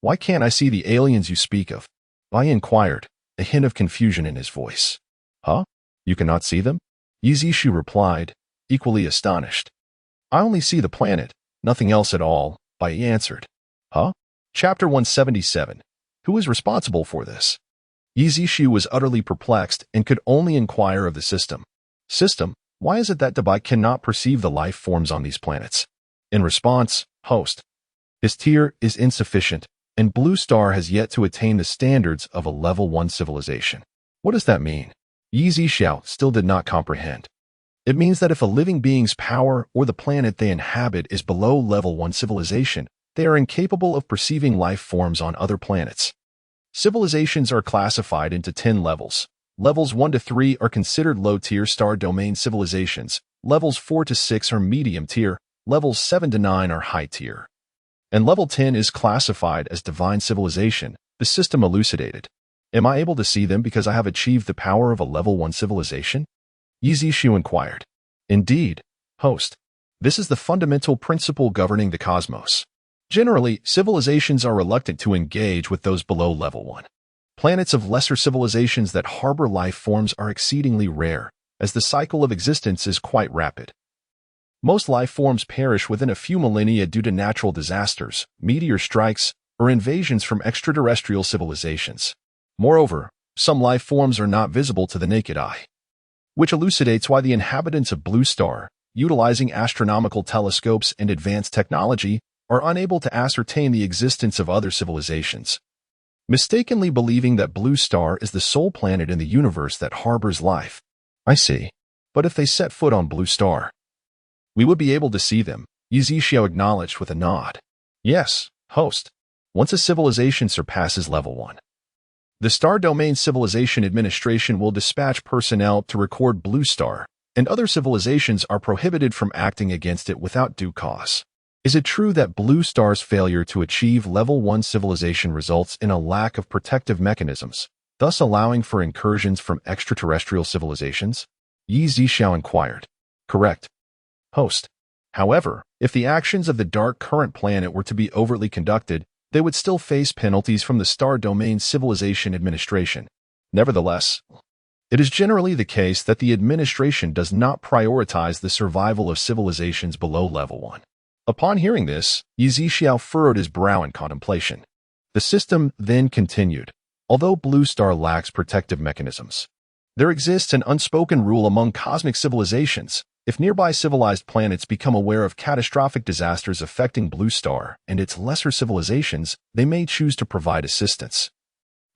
why can't I see the aliens you speak of?" Bai Yi inquired, a hint of confusion in his voice. "Huh? You cannot see them?" Yi Zixiao replied, equally astonished. "I only see the planet, nothing else at all," Bai Yi answered. "Huh?" Chapter 177. Who is responsible for this? Yi Zixiao was utterly perplexed and could only inquire of the system. "System, why is it that Bai cannot perceive the life forms on these planets?" In response, host, "His tier is insufficient, and Blue Star has yet to attain the standards of a level 1 civilization." What does that mean? Yi Zixiao still did not comprehend. It means that if a living being's power or the planet they inhabit is below level 1 civilization, they are incapable of perceiving life forms on other planets. Civilizations are classified into 10 levels. Levels 1 to 3 are considered low-tier star domain civilizations. Levels 4 to 6 are medium-tier. Levels 7 to 9 are high-tier. And level 10 is classified as divine civilization, the system elucidated. Am I able to see them because I have achieved the power of a level 1 civilization? Yizishu inquired. Indeed, host. This is the fundamental principle governing the cosmos. Generally, civilizations are reluctant to engage with those below level 1. Planets of lesser civilizations that harbor life forms are exceedingly rare, as the cycle of existence is quite rapid. Most life forms perish within a few millennia due to natural disasters, meteor strikes, or invasions from extraterrestrial civilizations. Moreover, some life forms are not visible to the naked eye, which elucidates why the inhabitants of Blue Star, utilizing astronomical telescopes and advanced technology, are unable to ascertain the existence of other civilizations, mistakenly believing that Blue Star is the sole planet in the universe that harbors life. I see. But if they set foot on Blue Star, we would be able to see them, Yizishio acknowledged with a nod. Yes, host. Once a civilization surpasses level 1, the Star Domain Civilization Administration will dispatch personnel to record Blue Star, and other civilizations are prohibited from acting against it without due cause. Is it true that Blue Star's failure to achieve level 1 civilization results in a lack of protective mechanisms, thus allowing for incursions from extraterrestrial civilizations? Yi Zixiao inquired. Correct, host. However, if the actions of the dark current planet were to be overtly conducted, they would still face penalties from the Star Domain Civilization Administration. Nevertheless, it is generally the case that the administration does not prioritize the survival of civilizations below level 1. Upon hearing this, Yizixiao furrowed his brow in contemplation. The system then continued. Although Blue Star lacks protective mechanisms, there exists an unspoken rule among cosmic civilizations. If nearby civilized planets become aware of catastrophic disasters affecting Blue Star and its lesser civilizations, they may choose to provide assistance.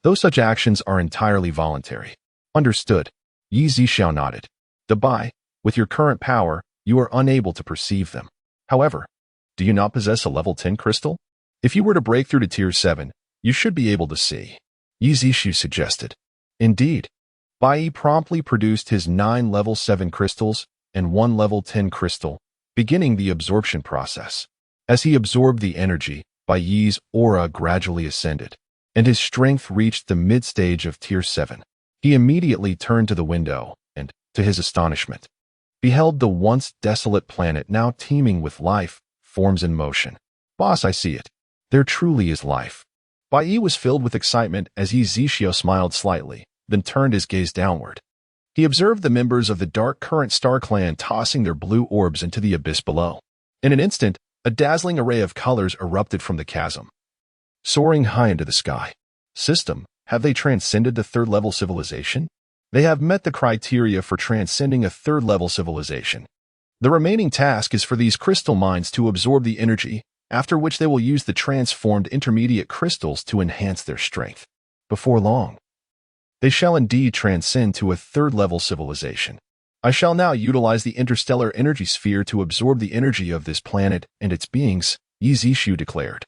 Though such actions are entirely voluntary. Understood. Yi Zixiao nodded. Dabai, with your current power, you are unable to perceive them. However, do you not possess a level 10 crystal? If you were to break through to tier 7, you should be able to see. Yi Zishu suggested. Indeed. Bai promptly produced his 9 level 7 crystals and 1 level 10 crystal, beginning the absorption process. As he absorbed the energy, Bai's aura gradually ascended, and his strength reached the mid-stage of tier 7. He immediately turned to the window and, to his astonishment, beheld the once desolate planet now teeming with life forms in motion. Boss, I see it. There truly is life. Bai was filled with excitement as Yi Zixio smiled slightly, then turned his gaze downward. He observed the members of the Dark Current Star Clan tossing their blue orbs into the abyss below. In an instant, a dazzling array of colors erupted from the chasm, soaring high into the sky. System, have they transcended the third-level civilization? They have met the criteria for transcending a third-level civilization. The remaining task is for these crystal mines to absorb the energy, after which they will use the transformed intermediate crystals to enhance their strength. Before long, they shall indeed transcend to a third-level civilization. I shall now utilize the interstellar energy sphere to absorb the energy of this planet and its beings, Yi Zishu declared.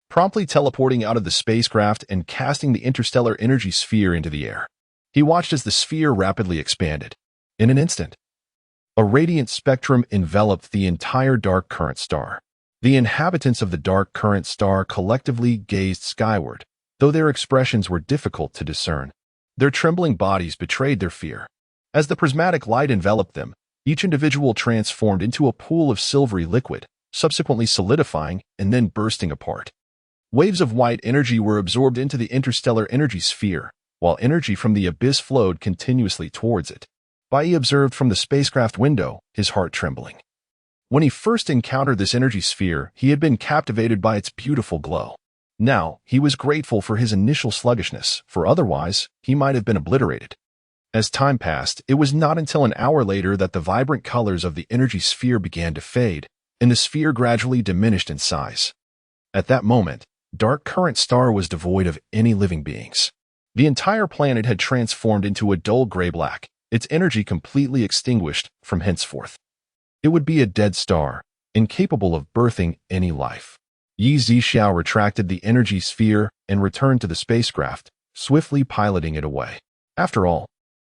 Promptly teleporting out of the spacecraft and casting the interstellar energy sphere into the air, he watched as the sphere rapidly expanded. In an instant, a radiant spectrum enveloped the entire dark current star. The inhabitants of the dark current star collectively gazed skyward, though their expressions were difficult to discern. Their trembling bodies betrayed their fear. As the prismatic light enveloped them, each individual transformed into a pool of silvery liquid, subsequently solidifying and then bursting apart. Waves of white energy were absorbed into the interstellar energy sphere, while energy from the abyss flowed continuously towards it. Bai observed from the spacecraft window, his heart trembling. When he first encountered this energy sphere, he had been captivated by its beautiful glow. Now, he was grateful for his initial sluggishness, for otherwise, he might have been obliterated. As time passed, it was not until an hour later that the vibrant colors of the energy sphere began to fade, and the sphere gradually diminished in size. At that moment, Dark Current Star was devoid of any living beings. The entire planet had transformed into a dull gray-black, its energy completely extinguished from henceforth. It would be a dead star, incapable of birthing any life. Yi Zixiao retracted the energy sphere and returned to the spacecraft, swiftly piloting it away. After all,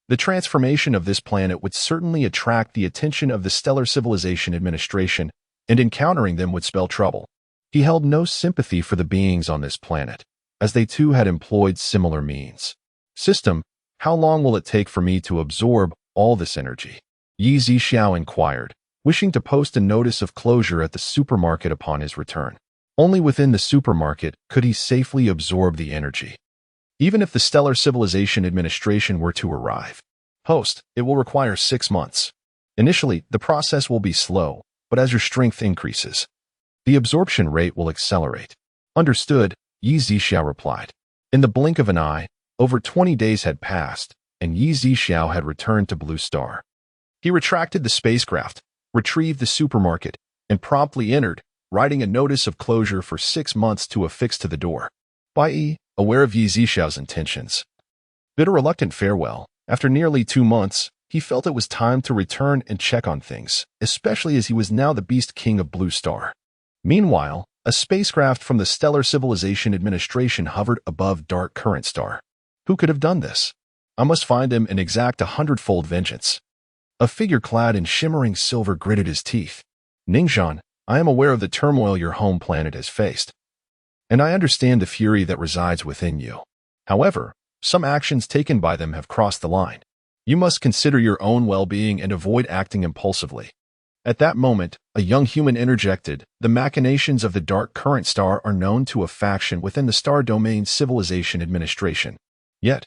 the transformation of this planet would certainly attract the attention of the Stellar Civilization Administration, and encountering them would spell trouble. He held no sympathy for the beings on this planet, as they too had employed similar means. System, how long will it take for me to absorb all this energy? Yi Zixiao inquired, wishing to post a notice of closure at the supermarket upon his return. Only within the supermarket could he safely absorb the energy. Even if the Stellar Civilization Administration were to arrive. Post, it will require 6 months. Initially, the process will be slow, but as your strength increases, the absorption rate will accelerate. Understood, Yi Zixiao replied. In the blink of an eye, over 20 days had passed, and Yi Zixiao had returned to Blue Star. He retracted the spacecraft, retrieved the supermarket, and promptly entered, writing a notice of closure for 6 months to affix to the door. Bai Yi, aware of Yi Zixiao's intentions, bid a reluctant farewell. After nearly 2 months, he felt it was time to return and check on things, especially as he was now the Beast King of Blue Star. Meanwhile, a spacecraft from the Stellar Civilization Administration hovered above Dark Current Star. Who could have done this? I must find him and exact 100-fold vengeance. A figure clad in shimmering silver gritted his teeth. Ningxian, I am aware of the turmoil your home planet has faced, and I understand the fury that resides within you. However, some actions taken by them have crossed the line. You must consider your own well-being and avoid acting impulsively. At that moment, a young human interjected, the machinations of the Dark Current Star are known to a faction within the Star Domain Civilization Administration. Yet,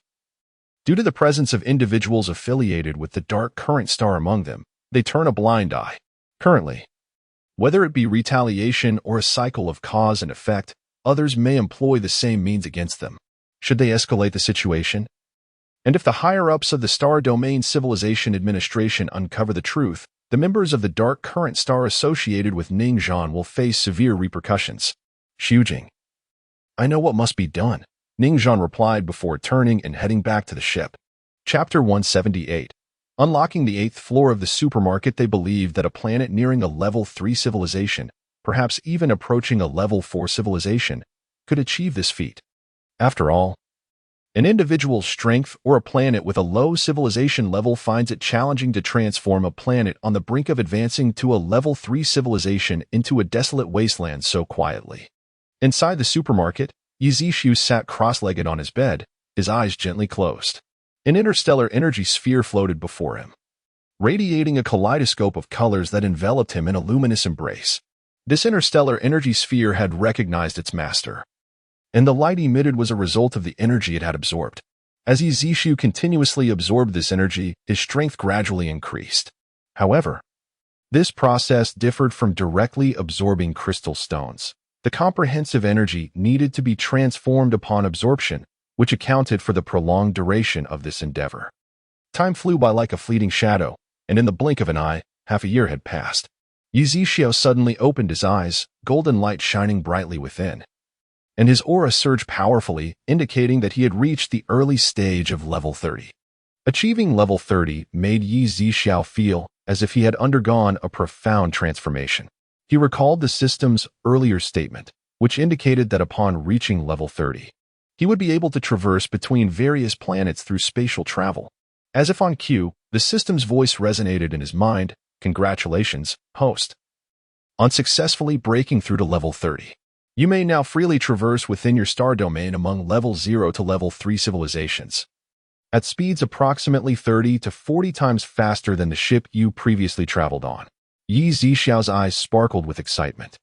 due to the presence of individuals affiliated with the Dark Current Star among them, they turn a blind eye. Currently, whether it be retaliation or a cycle of cause and effect, others may employ the same means against them. Should they escalate the situation? And if the higher-ups of the Star Domain Civilization Administration uncover the truth, the members of the Dark Current Star associated with Ningxian will face severe repercussions. Xujing. I know what must be done, Ningxian replied before turning and heading back to the ship. Chapter 178. Unlocking the 8th floor of the supermarket, they believed that a planet nearing a level 3 civilization, perhaps even approaching a level 4 civilization, could achieve this feat. After all, an individual's strength or a planet with a low civilization level finds it challenging to transform a planet on the brink of advancing to a level 3 civilization into a desolate wasteland so quietly. Inside the supermarket, Yi Zixiao sat cross-legged on his bed, his eyes gently closed. An interstellar energy sphere floated before him, radiating a kaleidoscope of colors that enveloped him in a luminous embrace. This interstellar energy sphere had recognized its master, and the light emitted was a result of the energy it had absorbed. As Yi Zixiao continuously absorbed this energy, his strength gradually increased. However, this process differed from directly absorbing crystal stones. The comprehensive energy needed to be transformed upon absorption, which accounted for the prolonged duration of this endeavor. Time flew by like a fleeting shadow, and in the blink of an eye, half a year had passed. Yi Zixiao suddenly opened his eyes, golden light shining brightly within, and his aura surged powerfully, indicating that he had reached the early stage of level 30. Achieving level 30 made Yi Zixiao feel as if he had undergone a profound transformation. He recalled the system's earlier statement, which indicated that upon reaching level 30, he would be able to traverse between various planets through spatial travel. As if on cue, the system's voice resonated in his mind. Congratulations, host, on successfully breaking through to level 30. You may now freely traverse within your star domain among level 0 to level 3 civilizations, at speeds approximately 30 to 40 times faster than the ship you previously traveled on. Yi Zixiao's eyes sparkled with excitement.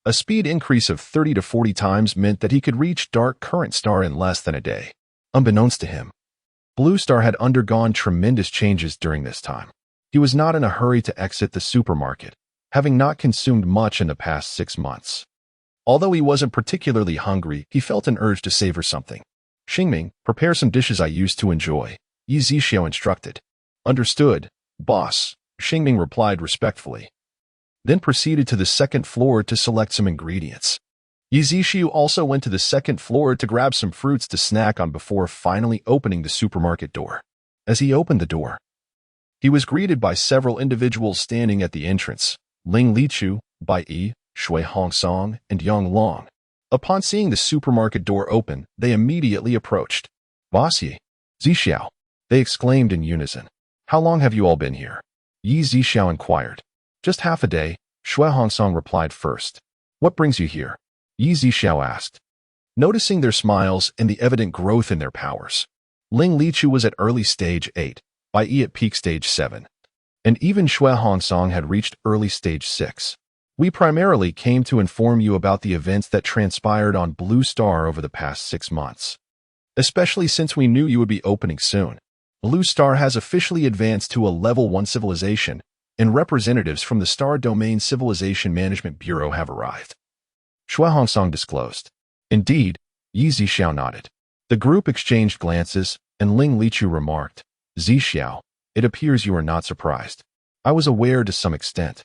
A speed increase of 30 to 40 times meant that he could reach Dark Current Star in less than a day. Unbeknownst to him, Blue Star had undergone tremendous changes during this time. He was not in a hurry to exit the supermarket, having not consumed much in the past 6 months. Although he wasn't particularly hungry, he felt an urge to savor something. Xingming, prepare some dishes I used to enjoy, Yi Zixiao instructed. Understood, boss, Xingming replied respectfully, then proceeded to the 2nd floor to select some ingredients. Yi Zixiao also went to the 2nd floor to grab some fruits to snack on before finally opening the supermarket door. As he opened the door, He was greeted by several individuals standing at the entrance, Ling Lichu, Bai Yi, Shui Hongsong, and Yang Long. Upon seeing the supermarket door open, they immediately approached. Boss Yi, Zixiao, they exclaimed in unison. How long have you all been here? Yi Zixiao inquired. Just half a day, Shui Hongsong replied first. What brings you here? Yi Zixiao asked. Noticing their smiles and the evident growth in their powers, Ling Lichu was at early stage 8, Bai Yi at peak stage 7, and even Shui Hongsong had reached early stage 6. We primarily came to inform you about the events that transpired on Blue Star over the past 6 months. Especially since we knew you would be opening soon. Blue Star has officially advanced to a Level 1 civilization, and representatives from the Star Domain Civilization Management Bureau have arrived. Shui Hongsong disclosed. Indeed, Yi Zixiao nodded. The group exchanged glances, and Ling Lichu remarked, Zixiao, it appears you are not surprised. I was aware to some extent.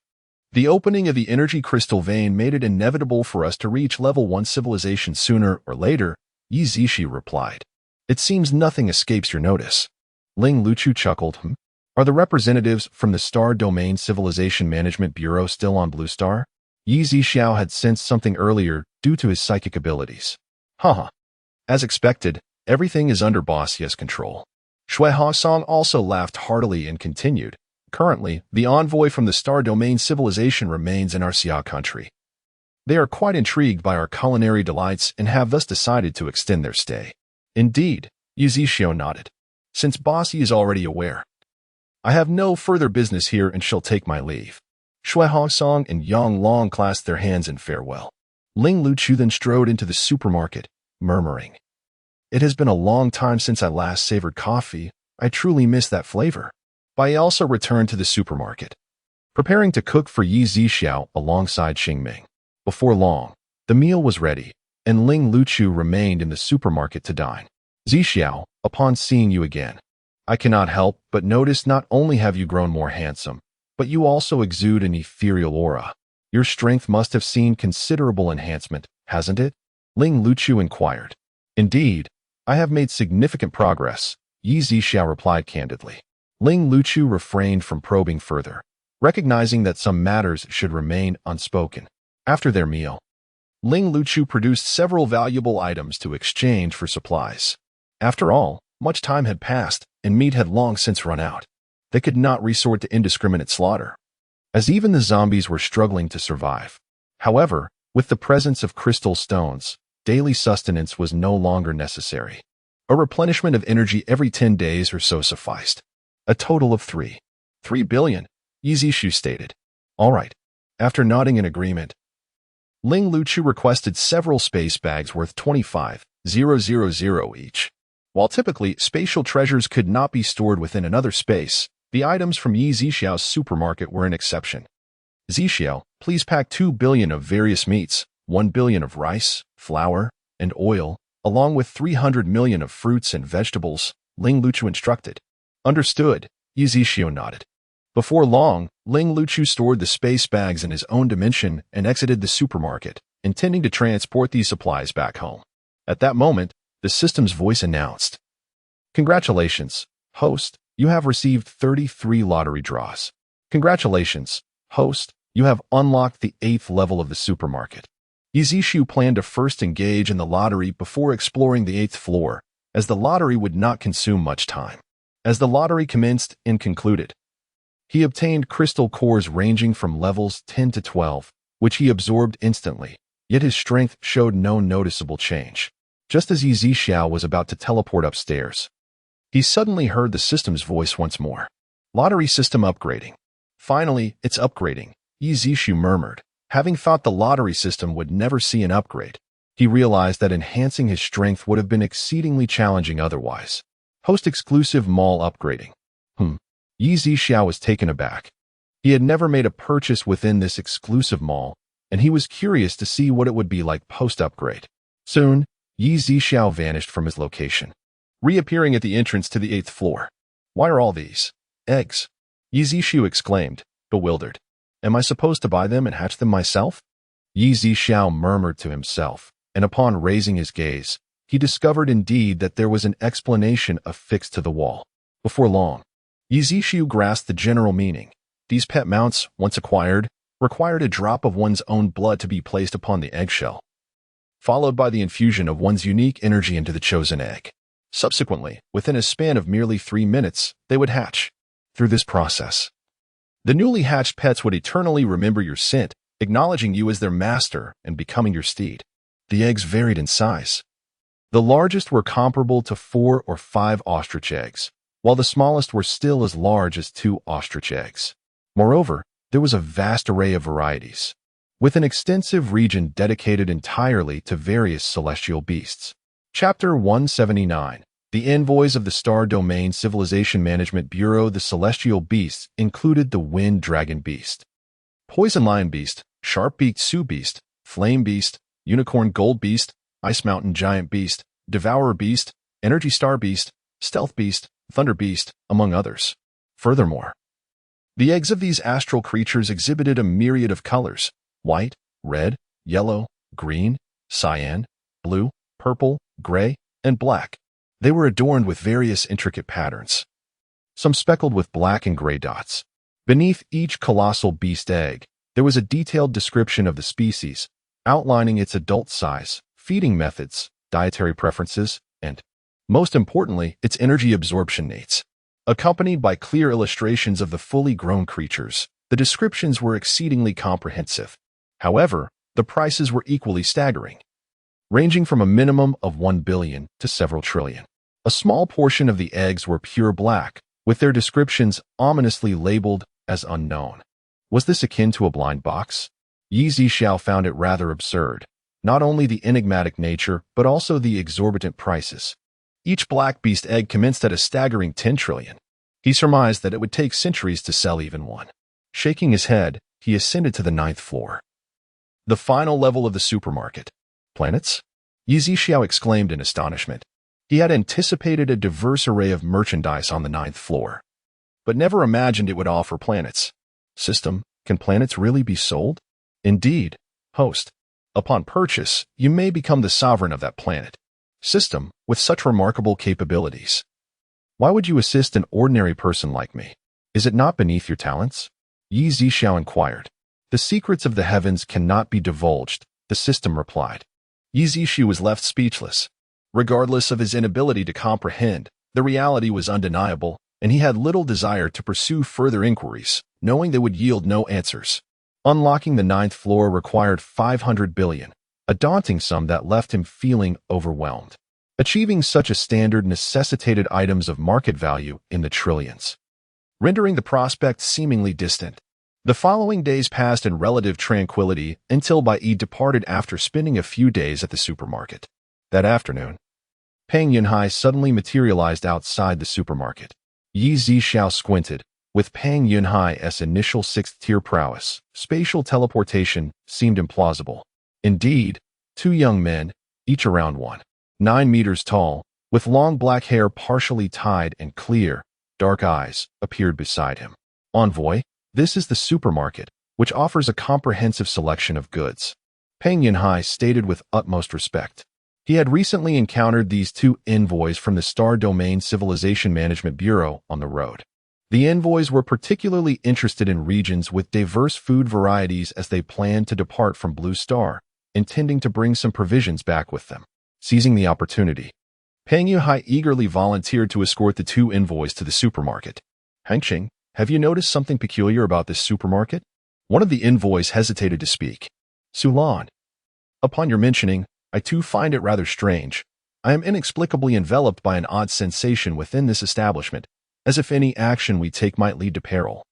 The opening of the energy crystal vein made it inevitable for us to reach Level 1 civilization sooner or later, Yi Zixiao replied. It seems nothing escapes your notice. Ling Lichu chuckled. Are the representatives from the Star Domain Civilization Management Bureau still on Blue Star? Yi Zixiao had sensed something earlier due to his psychic abilities. Haha. As expected, everything is under Boss Yi's control. Shui Hongsong also laughed heartily and continued. Currently, the envoy from the Star Domain Civilization remains in our Xia country. They are quite intrigued by our culinary delights and have thus decided to extend their stay. Indeed, Yi Zixiao nodded. Since Boss Yi is already aware, I have no further business here and shall take my leave. Shui Hongsong and Yang Long clasped their hands in farewell. Ling Lichu then strode into the supermarket, murmuring, It has been a long time since I last savored coffee. I truly miss that flavor. Bai also returned to the supermarket, preparing to cook for Yi Zixiao alongside Xingming. Before long, the meal was ready, and Ling Lichu remained in the supermarket to dine. Zixiao, upon seeing you again, I cannot help but notice not only have you grown more handsome, but you also exude an ethereal aura. Your strength must have seen considerable enhancement, hasn't it? Ling Lichu inquired. Indeed, I have made significant progress, Yi Zixiao replied candidly. Ling Lichu refrained from probing further, recognizing that some matters should remain unspoken. After their meal, Ling Lichu produced several valuable items to exchange for supplies. After all, much time had passed, and meat had long since run out. They could not resort to indiscriminate slaughter, as even the zombies were struggling to survive. However, with the presence of crystal stones, daily sustenance was no longer necessary. A replenishment of energy every 10 days or so sufficed. A total of 3 billion, Yi Zixiao stated. All right. After nodding in agreement, Ling Lichu requested several space bags worth 25,000 each. While typically spatial treasures could not be stored within another space, the items from Yi Zixiao's supermarket were an exception. Zixiao, please pack 2 billion of various meats, 1 billion of rice, flour, and oil, along with 300 million of fruits and vegetables, Ling Lichu instructed. Understood, Yi Zixiao nodded. Before long, Ling Lichu stored the space bags in his own dimension and exited the supermarket, intending to transport these supplies back home. At that moment, the system's voice announced, Congratulations, host, you have received 33 lottery draws. Congratulations, host, you have unlocked the 8th level of the supermarket. Yi Zixiao planned to first engage in the lottery before exploring the 8th floor, as the lottery would not consume much time. As the lottery commenced and concluded, he obtained crystal cores ranging from levels 10 to 12, which he absorbed instantly, yet his strength showed no noticeable change. Just as Yi Zixiao was about to teleport upstairs, he suddenly heard the system's voice once more. Lottery system upgrading. Finally, it's upgrading, Yi Zixiao murmured. Having thought the lottery system would never see an upgrade, he realized that enhancing his strength would have been exceedingly challenging otherwise. Post-exclusive mall upgrading. Yi Zixiao was taken aback. He had never made a purchase within this exclusive mall, and he was curious to see what it would be like post-upgrade. Soon, Yi Zixiao vanished from his location, reappearing at the entrance to the 8th floor. Why are all these eggs? Yi Zixiao exclaimed, bewildered. Am I supposed to buy them and hatch them myself? Yi Zixiao murmured to himself, and upon raising his gaze, he discovered indeed that there was an explanation affixed to the wall. Before long, Yi Zixu grasped the general meaning. These pet mounts, once acquired, required a drop of one's own blood to be placed upon the eggshell, followed by the infusion of one's unique energy into the chosen egg. Subsequently, within a span of merely 3 minutes, they would hatch. Through this process, the newly hatched pets would eternally remember your scent, acknowledging you as their master and becoming your steed. The eggs varied in size. The largest were comparable to 4 or 5 ostrich eggs, while the smallest were still as large as 2 ostrich eggs. Moreover, there was a vast array of varieties, with an extensive region dedicated entirely to various celestial beasts. Chapter 179. The Envoys of the Star Domain Civilization Management Bureau. The celestial beasts included the Wind Dragon Beast, Poison Lion Beast, Sharp-Beaked Sioux Beast, Flame Beast, Unicorn Gold Beast, Ice Mountain Giant Beast, Devourer Beast, Energy Star Beast, Stealth Beast, Thunder Beast, among others. Furthermore, the eggs of these astral creatures exhibited a myriad of colors: white, red, yellow, green, cyan, blue, purple, gray, and black. They were adorned with various intricate patterns, some speckled with black and gray dots. Beneath each colossal beast egg, there was a detailed description of the species, outlining its adult size, feeding methods, dietary preferences, and, most importantly, its energy absorption rates. Accompanied by clear illustrations of the fully grown creatures, the descriptions were exceedingly comprehensive. However, the prices were equally staggering, ranging from a minimum of 1 billion to several trillion. A small portion of the eggs were pure black, with their descriptions ominously labeled as unknown. Was this akin to a blind box? Yi Zixu found it rather absurd, not only the enigmatic nature, but also the exorbitant prices. Each black beast egg commenced at a staggering 10 trillion. He surmised that it would take centuries to sell even one. Shaking his head, he ascended to the 9th floor, the final level of the supermarket. Planets? Yi Zixu exclaimed in astonishment. He had anticipated a diverse array of merchandise on the 9th floor, but never imagined it would offer planets. System, can planets really be sold? Indeed, host. Upon purchase, you may become the sovereign of that planet. System, with such remarkable capabilities, why would you assist an ordinary person like me? Is it not beneath your talents? Yi Zixu inquired. The secrets of the heavens cannot be divulged, the system replied. Yi Zixu was left speechless. Regardless of his inability to comprehend, the reality was undeniable, and he had little desire to pursue further inquiries, knowing they would yield no answers. Unlocking the 9th floor required 500 billion, a daunting sum that left him feeling overwhelmed. Achieving such a standard necessitated items of market value in the trillions, rendering the prospect seemingly distant. The following days passed in relative tranquility until Bai departed after spending a few days at the supermarket. That afternoon, Peng Yunhai suddenly materialized outside the supermarket. Yi Zixu squinted. With Peng Yunhai's initial 6th-tier prowess, spatial teleportation seemed implausible. Indeed, 2 young men, each around 1.9 meters tall, with long black hair partially tied and clear, dark eyes, appeared beside him. Envoy, this is the supermarket, which offers a comprehensive selection of goods, Peng Yunhai stated with utmost respect. He had recently encountered these 2 envoys from the Star Domain Civilization Management Bureau on the road. The envoys were particularly interested in regions with diverse food varieties as they planned to depart from Blue Star, intending to bring some provisions back with them. Seizing the opportunity, Peng Yunhai eagerly volunteered to escort the 2 envoys to the supermarket. Hangqing, have you noticed something peculiar about this supermarket? One of the envoys hesitated to speak. Sulan, upon your mentioning, I too find it rather strange. I am inexplicably enveloped by an odd sensation within this establishment, as if any action we take might lead to peril.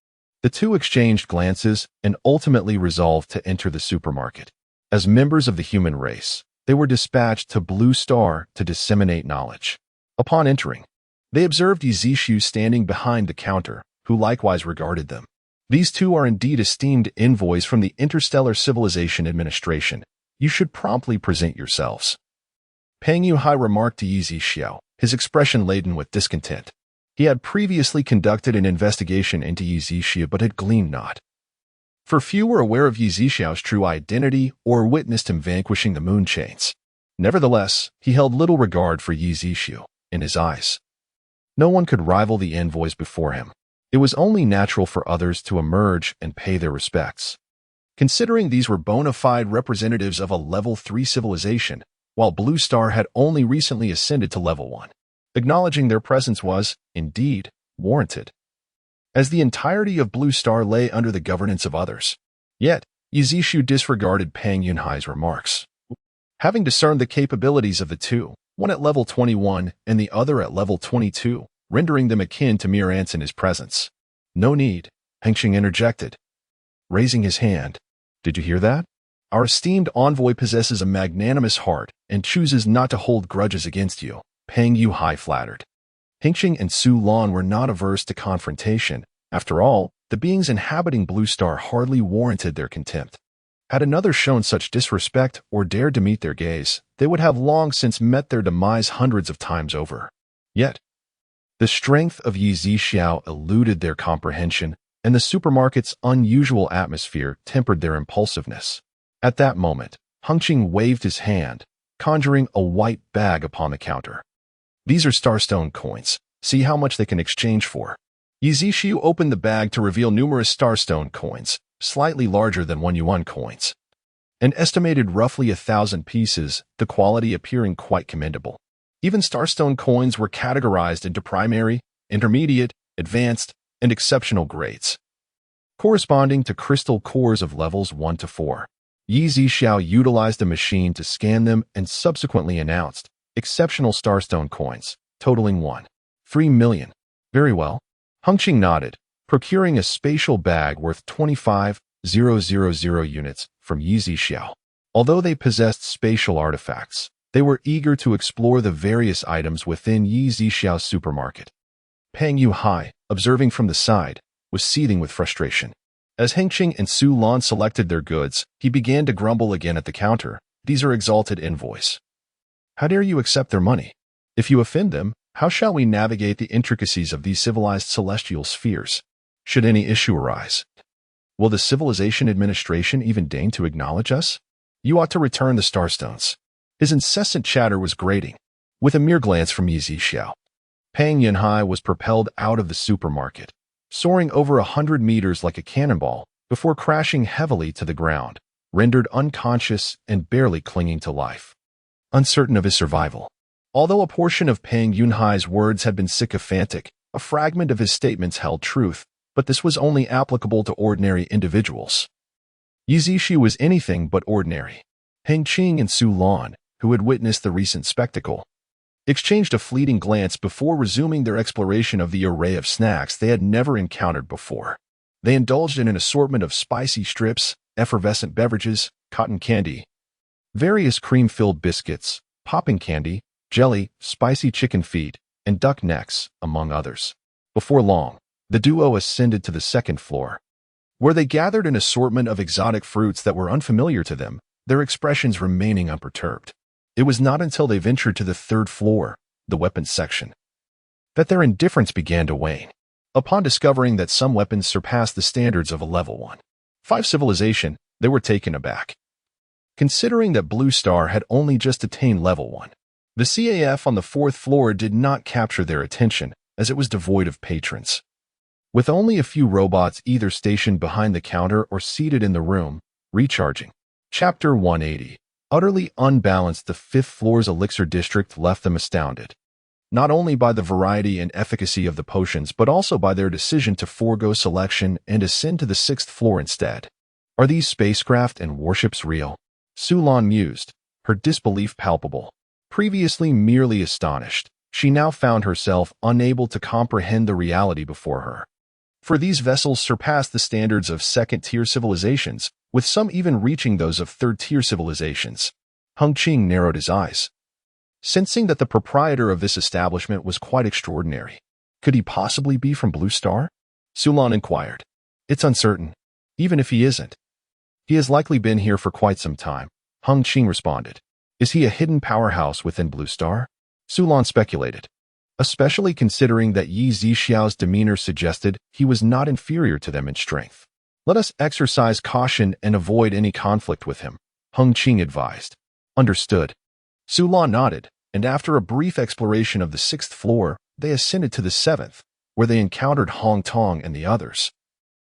The 2 exchanged glances and ultimately resolved to enter the supermarket. As members of the human race, they were dispatched to Blue Star to disseminate knowledge. Upon entering, they observed Yi Zixu standing behind the counter, who likewise regarded them. These 2 are indeed esteemed envoys from the Interstellar Civilization Administration. You should promptly present yourselves. Peng Yunhai remarked to Yi Zixu, his expression laden with discontent. He had previously conducted an investigation into Yi Zixu but had gleaned naught. For few were aware of Yi Zixu's true identity or witnessed him vanquishing the moon chains. Nevertheless, he held little regard for Yi Zixu. In his eyes, no one could rival the envoys before him. It was only natural for others to emerge and pay their respects. Considering these were bona fide representatives of a level 3 civilization, while Blue Star had only recently ascended to level 1. Acknowledging their presence was, indeed, warranted, as the entirety of Blue Star lay under the governance of others. Yet, Yizishu disregarded Pang Yunhai's remarks. Having discerned the capabilities of the two, one at level 21 and the other at level 22, rendering them akin to mere ants in his presence. No need, Hengqing interjected, raising his hand. Did you hear that? Our esteemed envoy possesses a magnanimous heart and chooses not to hold grudges against you, Pang Yunhai flattered. Hengqing and Su Lan were not averse to confrontation. After all, the beings inhabiting Blue Star hardly warranted their contempt. Had another shown such disrespect or dared to meet their gaze, they would have long since met their demise hundreds of times over. Yet, the strength of Yi Zixiao eluded their comprehension, and the supermarket's unusual atmosphere tempered their impulsiveness. At that moment, Hengqing waved his hand, conjuring a white bag upon the counter. These are Starstone coins. See how much they can exchange for. Yi Zixiu opened the bag to reveal numerous Starstone coins, slightly larger than 1 yuan coins. An estimated roughly 1,000 pieces, the quality appearing quite commendable. Even Starstone coins were categorized into primary, intermediate, advanced, and exceptional grades, corresponding to crystal cores of levels 1 to 4. Yi Zixiao utilized a machine to scan them and subsequently announced, exceptional Starstone coins, totaling 1.3 million. Very well. Hengqing nodded, procuring a spatial bag worth 25,000 units from Yi Zixiao. Although they possessed spatial artifacts, they were eager to explore the various items within Yi Zixiao's supermarket. Pang Yunhai, observing from the side, was seething with frustration. As Hengqing and Su Lan selected their goods, he began to grumble again at the counter. These are exalted envoys. How dare you accept their money? If you offend them, how shall we navigate the intricacies of these civilized celestial spheres? Should any issue arise, will the Civilization Administration even deign to acknowledge us? You ought to return the Starstones. His incessant chatter was grating. With a mere glance from Yi Zixiao, Pang Yunhai was propelled out of the supermarket, soaring over 100 meters like a cannonball before crashing heavily to the ground, rendered unconscious and barely clinging to life. Uncertain of his survival. Although a portion of Pang Yunhai's words had been sycophantic, a fragment of his statements held truth, but this was only applicable to ordinary individuals. Yi Zixiu was anything but ordinary. Hengqing and Su Lan, who had witnessed the recent spectacle, exchanged a fleeting glance before resuming their exploration of the array of snacks they had never encountered before. They indulged in an assortment of spicy strips, effervescent beverages, cotton candy, various cream-filled biscuits, popping candy, jelly, spicy chicken feet, and duck necks, among others. Before long, the duo ascended to the second floor, where they gathered an assortment of exotic fruits that were unfamiliar to them, their expressions remaining unperturbed. It was not until they ventured to the third floor, the weapons section, that their indifference began to wane. Upon discovering that some weapons surpassed the standards of a level 1.5 civilization, they were taken aback. Considering that Blue Star had only just attained level 1, the CAF on the fourth floor did not capture their attention, as it was devoid of patrons. With only a few robots either stationed behind the counter or seated in the room, recharging. Chapter 180. Utterly unbalanced, the fifth floor's elixir district left them astounded, not only by the variety and efficacy of the potions but also by their decision to forego selection and ascend to the sixth floor instead. Are these spacecraft and warships real? Su Lan mused, her disbelief palpable. Previously merely astonished, she now found herself unable to comprehend the reality before her. For these vessels surpassed the standards of second-tier civilizations, with some even reaching those of third-tier civilizations. Hengqing narrowed his eyes, sensing that the proprietor of this establishment was quite extraordinary. Could he possibly be from Blue Star? Su Lan inquired. It's uncertain. Even if he isn't, he has likely been here for quite some time, Hengqing responded. Is he a hidden powerhouse within Blue Star? Su Lan speculated, especially considering that Yi Zixiao's demeanor suggested he was not inferior to them in strength. Let us exercise caution and avoid any conflict with him, Hengqing advised. Understood. Su Lan nodded, and after a brief exploration of the sixth floor, they ascended to the seventh, where they encountered Hong Tong and the others,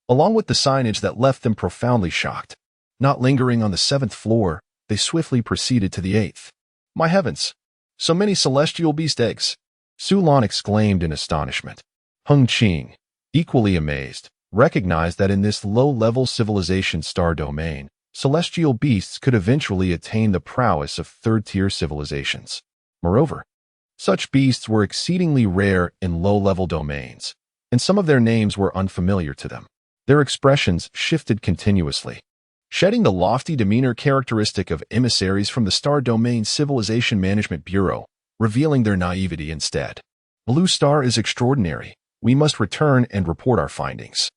along with the signage that left them profoundly shocked. Not lingering on the 7th floor, they swiftly proceeded to the 8th. My heavens! So many celestial beast eggs! Su Lan exclaimed in astonishment. Hung Qing, equally amazed, recognized that in this low-level civilization star domain, celestial beasts could eventually attain the prowess of third-tier civilizations. Moreover, such beasts were exceedingly rare in low-level domains, and some of their names were unfamiliar to them. Their expressions shifted continuously, shedding the lofty demeanor characteristic of emissaries from the Star Domain Civilization Management Bureau, revealing their naivety instead. Blue Star is extraordinary. We must return and report our findings.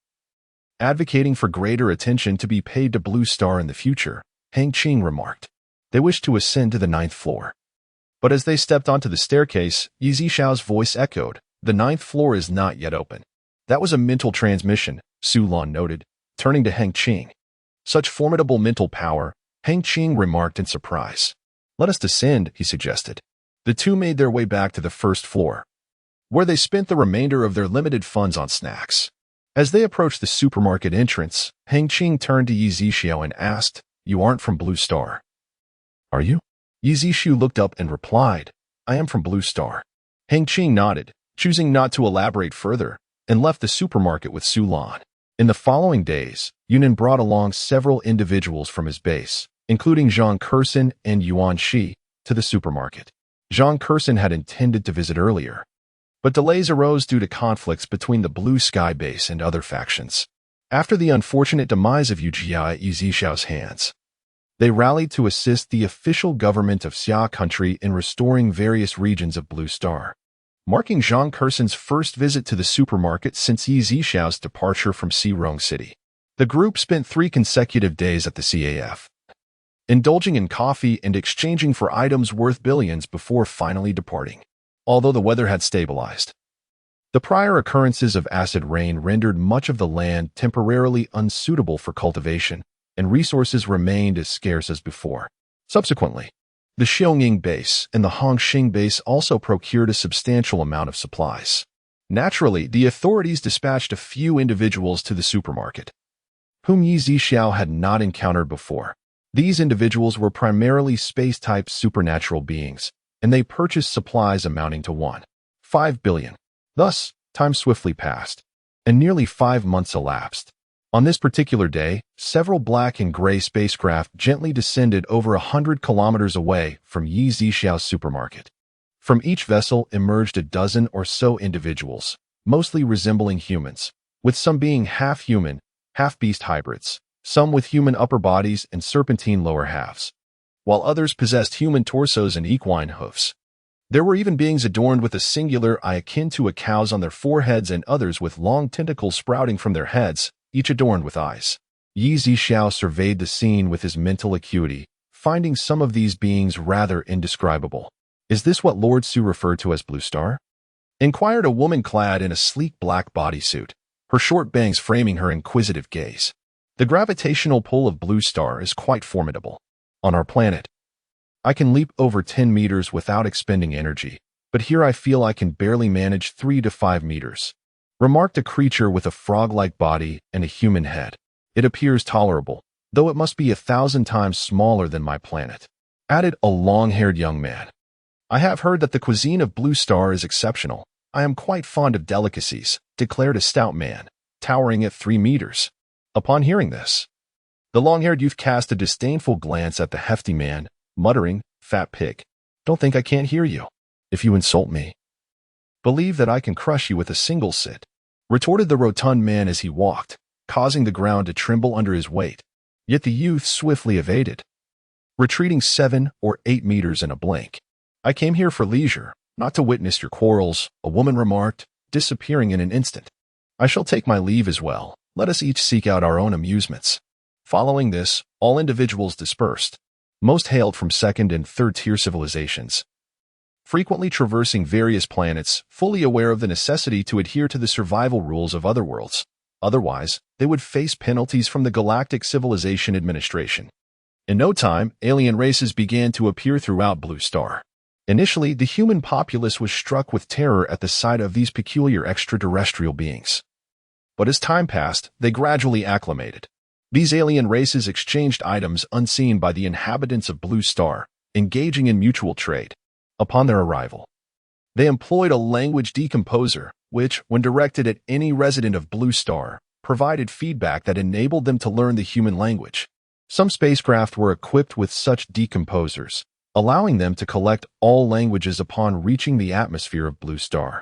Advocating for greater attention to be paid to Blue Star in the future, Hang Qing remarked. They wished to ascend to the 9th floor. But as they stepped onto the staircase, Yi Zixuo's voice echoed, "The 9th floor is not yet open." That was a mental transmission, Su Lan noted, turning to Hang Qing. Such formidable mental power, Hang Qing remarked in surprise. "Let us descend," he suggested. The two made their way back to the 1st floor, where they spent the remainder of their limited funds on snacks. As they approached the supermarket entrance, Hang Qing turned to Yi Zixuo and asked, "You aren't from Blue Star, are you?" Yi Zixuo looked up and replied, "I am from Blue Star." Hang Qing nodded, choosing not to elaborate further, and left the supermarket with Su Lan. In the following days, Yunnan brought along several individuals from his base, including Zhang Kersen and Yuan Shi, to the supermarket. Zhang Kersen had intended to visit earlier, but delays arose due to conflicts between the Blue Sky base and other factions. After the unfortunate demise of Yu Jia at Yi Zixuo's hands, they rallied to assist the official government of Xia country in restoring various regions of Blue Star, marking Zhang Kersen's first visit to the supermarket since Yi Zixuo's departure from Xirong City. The group spent 3 consecutive days at the CAF, indulging in coffee and exchanging for items worth billions before finally departing. Although the weather had stabilized, the prior occurrences of acid rain rendered much of the land temporarily unsuitable for cultivation, and resources remained as scarce as before. Subsequently, the Xiongning base and the Hongxing base also procured a substantial amount of supplies. Naturally, the authorities dispatched a few individuals to the supermarket, whom Yi Zixuo had not encountered before. These individuals were primarily space-type supernatural beings, and they purchased supplies amounting to 1.5 billion. Thus, time swiftly passed, and nearly 5 months elapsed. On this particular day, several black and gray spacecraft gently descended over 100 kilometers away from Yi Zixuo's supermarket. From each vessel emerged a dozen or so individuals, mostly resembling humans, with some being half-human, half-beast hybrids, some with human upper bodies and serpentine lower halves, while others possessed human torsos and equine hoofs. There were even beings adorned with a singular eye akin to a cow's on their foreheads and others with long tentacles sprouting from their heads, each adorned with eyes. Yi Zixuo surveyed the scene with his mental acuity, finding some of these beings rather indescribable. "Is this what Lord Su referred to as Blue Star?" inquired a woman clad in a sleek black bodysuit, her short bangs framing her inquisitive gaze. "The gravitational pull of Blue Star is quite formidable. On our planet, I can leap over 10 meters without expending energy, but here I feel I can barely manage 3 to 5 meters. Remarked a creature with a frog-like body and a human head. "It appears tolerable, though it must be 1,000 times smaller than my planet," added a long-haired young man. "I have heard that the cuisine of Blue Star is exceptional. I am quite fond of delicacies," declared a stout man, towering at 3 meters. Upon hearing this, the long-haired youth cast a disdainful glance at the hefty man, muttering, "Fat pig, don't think I can't hear you. If you insult me, believe that I can crush you with a single sit," retorted the rotund man as he walked, causing the ground to tremble under his weight. Yet the youth swiftly evaded, retreating 7 or 8 meters in a blink. "I came here for leisure, not to witness your quarrels," a woman remarked, disappearing in an instant. "I shall take my leave as well. Let us each seek out our own amusements." Following this, all individuals dispersed, most hailed from 2nd and 3rd tier civilizations, frequently traversing various planets, fully aware of the necessity to adhere to the survival rules of other worlds. Otherwise, they would face penalties from the Galactic Civilization Administration. In no time, alien races began to appear throughout Blue Star. Initially, the human populace was struck with terror at the sight of these peculiar extraterrestrial beings. But as time passed, they gradually acclimated. These alien races exchanged items unseen by the inhabitants of Blue Star, engaging in mutual trade. Upon their arrival, they employed a language decomposer, which, when directed at any resident of Blue Star, provided feedback that enabled them to learn the human language. Some spacecraft were equipped with such decomposers, allowing them to collect all languages upon reaching the atmosphere of Blue Star,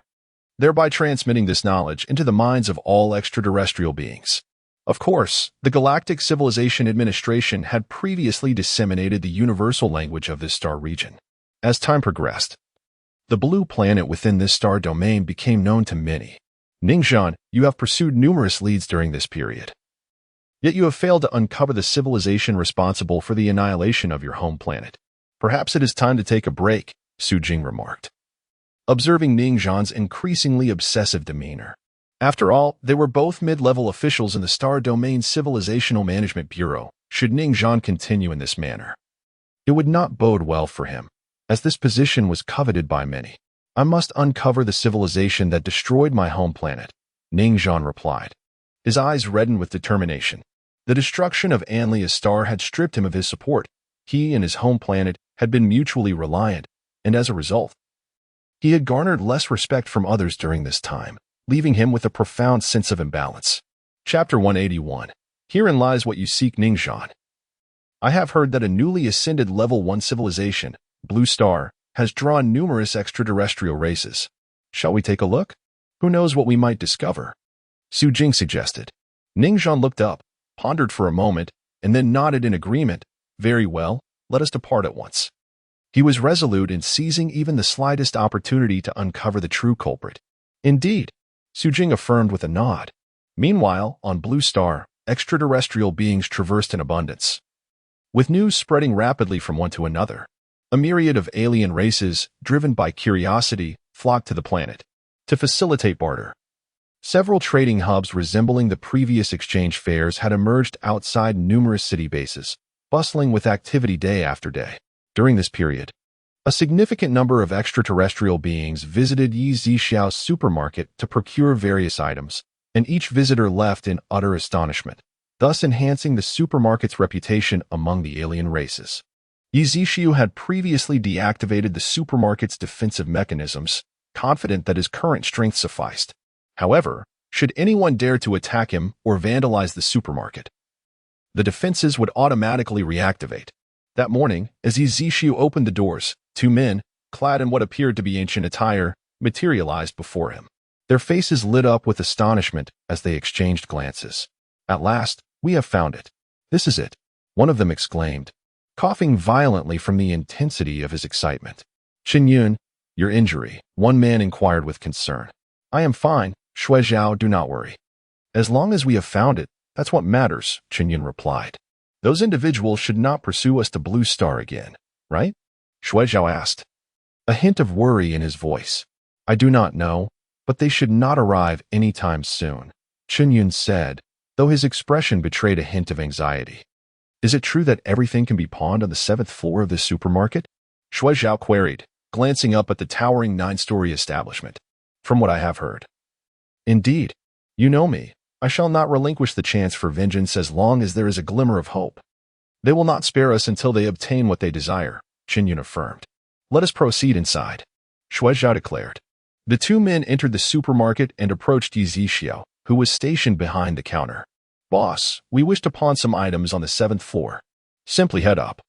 thereby transmitting this knowledge into the minds of all extraterrestrial beings. Of course, the Galactic Civilization Administration had previously disseminated the universal language of this star region. As time progressed, the blue planet within this star domain became known to many. Ningxian, you have pursued numerous leads during this period. Yet you have failed to uncover the civilization responsible for the annihilation of your home planet. Perhaps it is time to take a break, Su Jing remarked, observing Ningxian's increasingly obsessive demeanor. After all, they were both mid-level officials in the Star Domain Civilizational Management Bureau. Should Ningxian continue in this manner, it would not bode well for him, as this position was coveted by many. I must uncover the civilization that destroyed my home planet, Ningxian replied. His eyes reddened with determination. The destruction of Anlia's star had stripped him of his support. He and his home planet had been mutually reliant, and as a result, he had garnered less respect from others during this time, leaving him with a profound sense of imbalance. Chapter 181. Herein lies what you seek, Ningxian. I have heard that a newly ascended Level 1 civilization, Blue Star, has drawn numerous extraterrestrial races. Shall we take a look? Who knows what we might discover? Su Jing suggested. Ningxian looked up, pondered for a moment, and then nodded in agreement. Very well, let us depart at once. He was resolute in seizing even the slightest opportunity to uncover the true culprit. Indeed, Su Jing affirmed with a nod. Meanwhile, on Blue Star, extraterrestrial beings traversed in abundance, with news spreading rapidly from one to another. A myriad of alien races, driven by curiosity, flocked to the planet to facilitate barter. Several trading hubs resembling the previous exchange fairs had emerged outside numerous city bases, bustling with activity day after day. During this period, a significant number of extraterrestrial beings visited Yi Zhixiao's supermarket to procure various items, and each visitor left in utter astonishment, thus enhancing the supermarket's reputation among the alien races. Yi Zhixiao had previously deactivated the supermarket's defensive mechanisms, confident that his current strength sufficed. However, should anyone dare to attack him or vandalize the supermarket, the defenses would automatically reactivate. That morning, as Yi Zhixiao opened the doors, two men, clad in what appeared to be ancient attire, materialized before him. Their faces lit up with astonishment as they exchanged glances. At last, we have found it. This is it, one of them exclaimed, coughing violently from the intensity of his excitement. Chen Yun, your injury, one man inquired with concern. I am fine, Shui Zhao, do not worry. As long as we have found it, that's what matters, Chen Yun replied. Those individuals should not pursue us to Blue Star again, right? Shui Zhao asked, a hint of worry in his voice. I do not know, but they should not arrive anytime soon, Chen Yun said, though his expression betrayed a hint of anxiety. Is it true that everything can be pawned on the 7th floor of this supermarket? Shui Zhao queried, glancing up at the towering 9-story establishment. From what I have heard. Indeed, you know me. I shall not relinquish the chance for vengeance as long as there is a glimmer of hope. They will not spare us until they obtain what they desire, Chen Yun affirmed. Let us proceed inside, Shui Zhao declared. The two men entered the supermarket and approached Yi Zhixiao, who was stationed behind the counter. Boss, we wish to pawn some items on the 7th floor. Simply head up,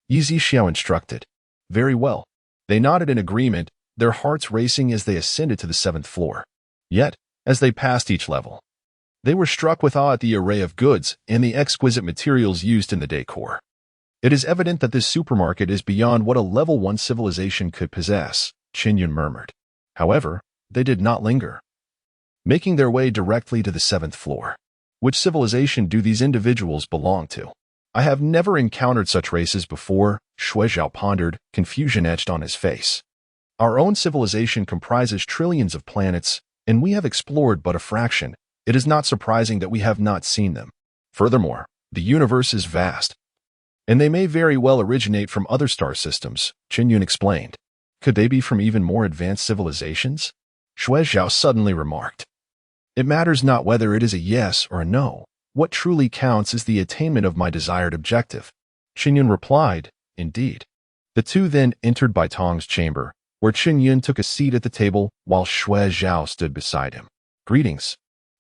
Yi Zhixiao instructed. Very well. They nodded in agreement, their hearts racing as they ascended to the 7th floor. Yet, as they passed each level, they were struck with awe at the array of goods and the exquisite materials used in the decor. It is evident that this supermarket is beyond what a Level 1 civilization could possess, Chen Yun murmured. However, they did not linger, making their way directly to the 7th floor. Which civilization do these individuals belong to? I have never encountered such races before, Shui Zhao pondered, confusion etched on his face. Our own civilization comprises trillions of planets, and we have explored but a fraction. It is not surprising that we have not seen them. Furthermore, the universe is vast, and they may very well originate from other star systems, Chen Yun explained. Could they be from even more advanced civilizations? Shui Zhao suddenly remarked. It matters not whether it is a yes or a no. What truly counts is the attainment of my desired objective. Qinyun replied, Indeed. The two then entered Bai Tong's chamber, where Qinyun took a seat at the table while Shui Zhao stood beside him. Greetings.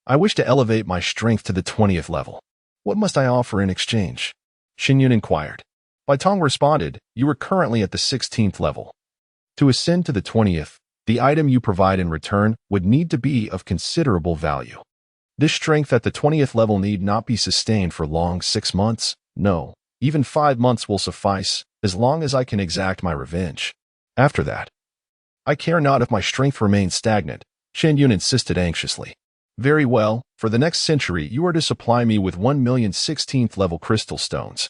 I wish to elevate my strength to the 20th level. What must I offer in exchange? Qinyun inquired. Bai Tong responded, You are currently at the 16th level. To ascend to the 20th, the item you provide in return would need to be of considerable value. This strength at the 20th level need not be sustained for long 6 months. No, even 5 months will suffice, as long as I can exact my revenge. After that, I care not if my strength remains stagnant, Qinyun insisted anxiously. Very well, for the next century you are to supply me with 1,000,000 16th level crystal stones,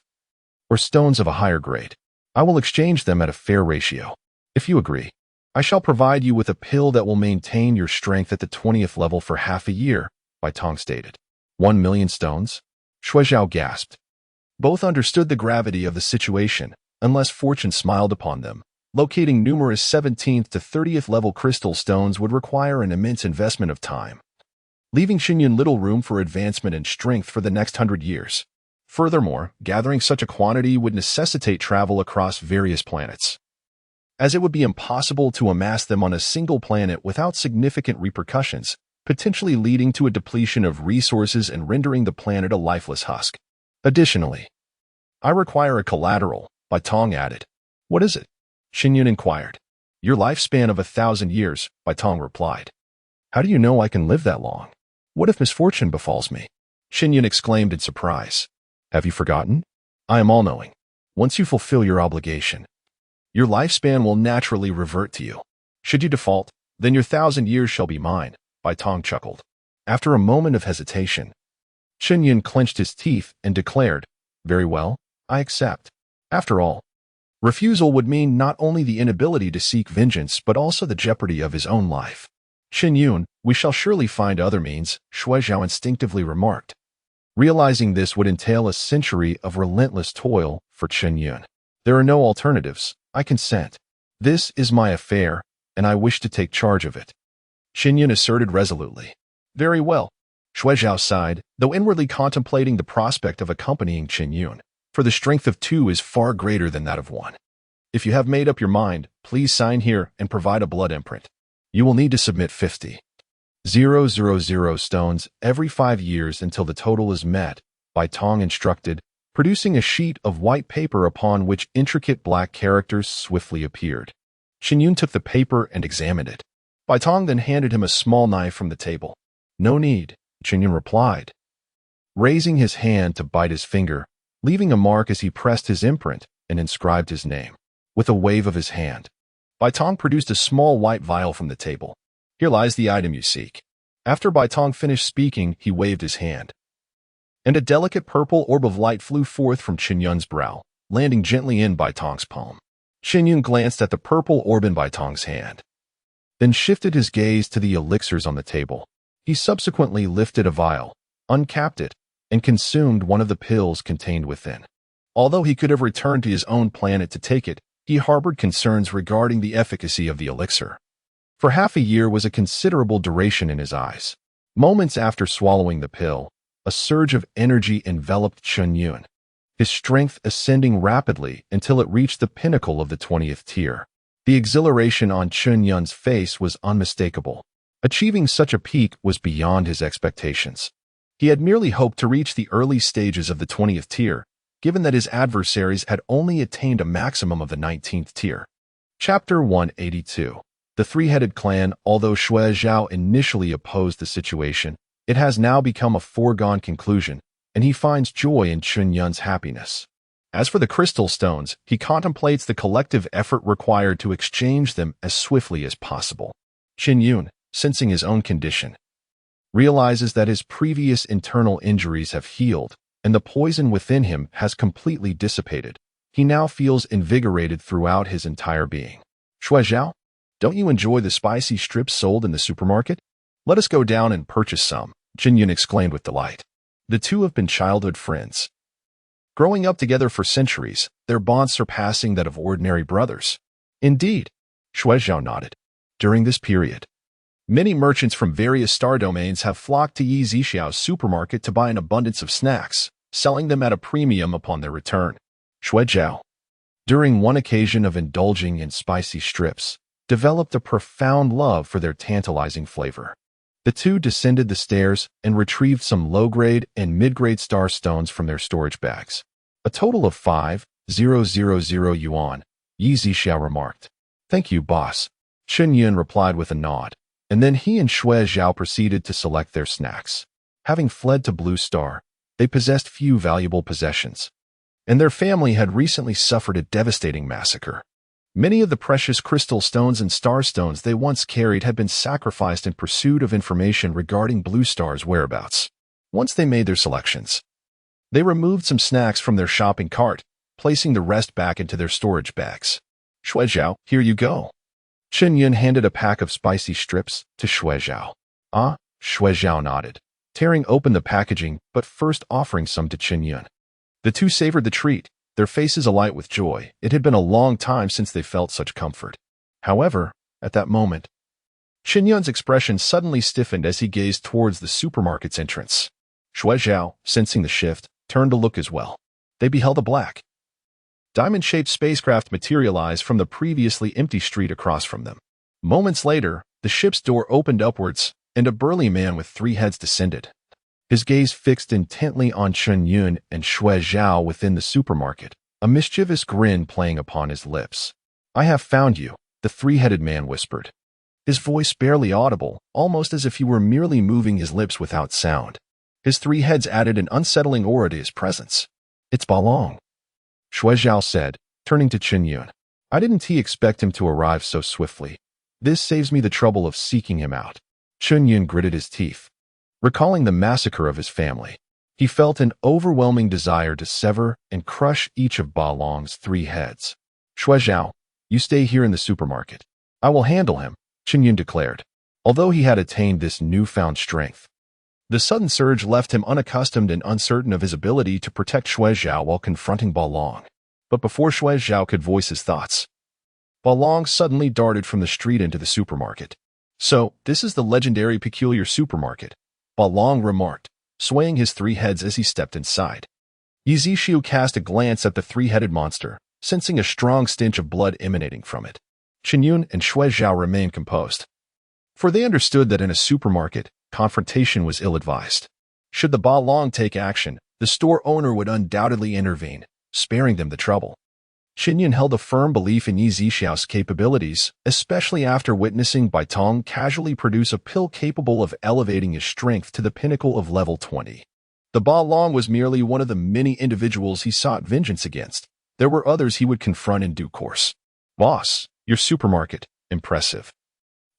or stones of a higher grade. I will exchange them at a fair ratio. If you agree, I shall provide you with a pill that will maintain your strength at the 20th level for half a year, Bai Tong stated. 1,000,000 stones? Shui Zhao gasped. Both understood the gravity of the situation, unless fortune smiled upon them. Locating numerous 17th to 30th level crystal stones would require an immense investment of time, leaving Qinyun little room for advancement and strength for the next 100 years. Furthermore, gathering such a quantity would necessitate travel across various planets, as it would be impossible to amass them on a single planet without significant repercussions, potentially leading to a depletion of resources and rendering the planet a lifeless husk. Additionally, I require a collateral, Bai Tong added. What is it? Qinyun inquired. Your lifespan of 1,000 years, Bai Tong replied. How do you know I can live that long? What if misfortune befalls me? Qinyun exclaimed in surprise. Have you forgotten? I am all-knowing. Once you fulfill your obligation, your lifespan will naturally revert to you. Should you default, then your 1,000 years shall be mine, Bai Tong chuckled. After a moment of hesitation, Qinyun clenched his teeth and declared, Very well, I accept. After all, refusal would mean not only the inability to seek vengeance but also the jeopardy of his own life. Qinyun, we shall surely find other means, Shui Zhao instinctively remarked. Realizing this would entail a century of relentless toil for Qinyun. There are no alternatives. I consent. This is my affair, and I wish to take charge of it. Qinyun asserted resolutely. Very well. Shui Zhao sighed, though inwardly contemplating the prospect of accompanying Qinyun, for the strength of 2 is far greater than that of 1. If you have made up your mind, please sign here and provide a blood imprint. You will need to submit 50,000 stones every 5 years until the total is met, Bai Tong instructed, producing a sheet of white paper upon which intricate black characters swiftly appeared. Qinyun took the paper and examined it. Bai Tong then handed him a small knife from the table. No need, Qinyun replied, raising his hand to bite his finger, leaving a mark as he pressed his imprint and inscribed his name. With a wave of his hand, Bai Tong produced a small white vial from the table. Here lies the item you seek. After Bai Tong finished speaking, he waved his hand, and a delicate purple orb of light flew forth from Qinyun's brow, landing gently in Bai Tong's palm. Qinyun glanced at the purple orb in Bai Tong's hand, then shifted his gaze to the elixirs on the table. He subsequently lifted a vial, uncapped it, and consumed one of the pills contained within. Although he could have returned to his own planet to take it, he harbored concerns regarding the efficacy of the elixir. For half a year was a considerable duration in his eyes. Moments after swallowing the pill, a surge of energy enveloped Qinyun, his strength ascending rapidly until it reached the pinnacle of the 20th tier. The exhilaration on Qinyun's face was unmistakable. Achieving such a peak was beyond his expectations. He had merely hoped to reach the early stages of the 20th tier, given that his adversaries had only attained a maximum of the 19th tier. Chapter 182. The Three-Headed Clan. Although Shui Zhao initially opposed the situation, it has now become a foregone conclusion, and he finds joy in Qinyun's happiness. As for the crystal stones, he contemplates the collective effort required to exchange them as swiftly as possible. Qinyun, sensing his own condition, realizes that his previous internal injuries have healed, and the poison within him has completely dissipated. He now feels invigorated throughout his entire being. Shui Zhao, don't you enjoy the spicy strips sold in the supermarket? Let us go down and purchase some, Qinyun exclaimed with delight. The two have been childhood friends, growing up together for centuries, their bond surpassing that of ordinary brothers. Indeed, Shui Zhao nodded. During this period, many merchants from various star domains have flocked to Yi Zixiao's supermarket to buy an abundance of snacks, selling them at a premium upon their return. Shui Zhao, during one occasion of indulging in spicy strips, developed a profound love for their tantalizing flavor. The two descended the stairs and retrieved some low-grade and mid-grade star stones from their storage bags. A total of 5,000 yuan, Yi Zixiao remarked. Thank you, boss. Chen Yun replied with a nod, and then he and Shui Zhao proceeded to select their snacks. Having fled to Blue Star, they possessed few valuable possessions, and their family had recently suffered a devastating massacre. Many of the precious crystal stones and star stones they once carried had been sacrificed in pursuit of information regarding Blue Star's whereabouts. Once they made their selections, they removed some snacks from their shopping cart, placing the rest back into their storage bags. Shui Zhao, here you go. Chen Yun handed a pack of spicy strips to Shui Zhao. Ah, Shui Zhao nodded, tearing open the packaging but first offering some to Chen Yun. The two savored the treat, their faces alight with joy. It had been a long time since they felt such comfort. However, at that moment, Chen Yun's expression suddenly stiffened as he gazed towards the supermarket's entrance. Shui Zhao, sensing the shift, turned to look as well. They beheld a black, diamond-shaped spacecraft materialize from the previously empty street across from them. Moments later, the ship's door opened upwards, and a burly man with 3 heads descended. His gaze fixed intently on Chen Yun and Shui Zhao within the supermarket, a mischievous grin playing upon his lips. I have found you, the 3-headed man whispered. His voice barely audible, almost as if he were merely moving his lips without sound. His 3 heads added an unsettling aura to his presence. It's Balong, Shui Zhao said, turning to Chen Yun. I didn't expect him to arrive so swiftly. This saves me the trouble of seeking him out. Chen Yun gritted his teeth. Recalling the massacre of his family, he felt an overwhelming desire to sever and crush each of Balong's 3 heads. Shui Zhao, you stay here in the supermarket. I will handle him, Chen Yun declared. Although he had attained this newfound strength, the sudden surge left him unaccustomed and uncertain of his ability to protect Shui Zhao while confronting Balong. But before Shui Zhao could voice his thoughts, Balong suddenly darted from the street into the supermarket. So, this is the legendary peculiar supermarket, Balong remarked, swaying his 3 heads as he stepped inside. Yi Zixiao cast a glance at the 3-headed monster, sensing a strong stench of blood emanating from it. Chen Yun and Shui Zhao remained composed, for they understood that in a supermarket, confrontation was ill-advised. Should the Balong take action, the store owner would undoubtedly intervene, sparing them the trouble. Chen Yun held a firm belief in Yi Zixiao's capabilities, especially after witnessing Bai Tong casually produce a pill capable of elevating his strength to the pinnacle of level 20. The Balong was merely one of the many individuals he sought vengeance against. There were others he would confront in due course. Boss, your supermarket, impressive.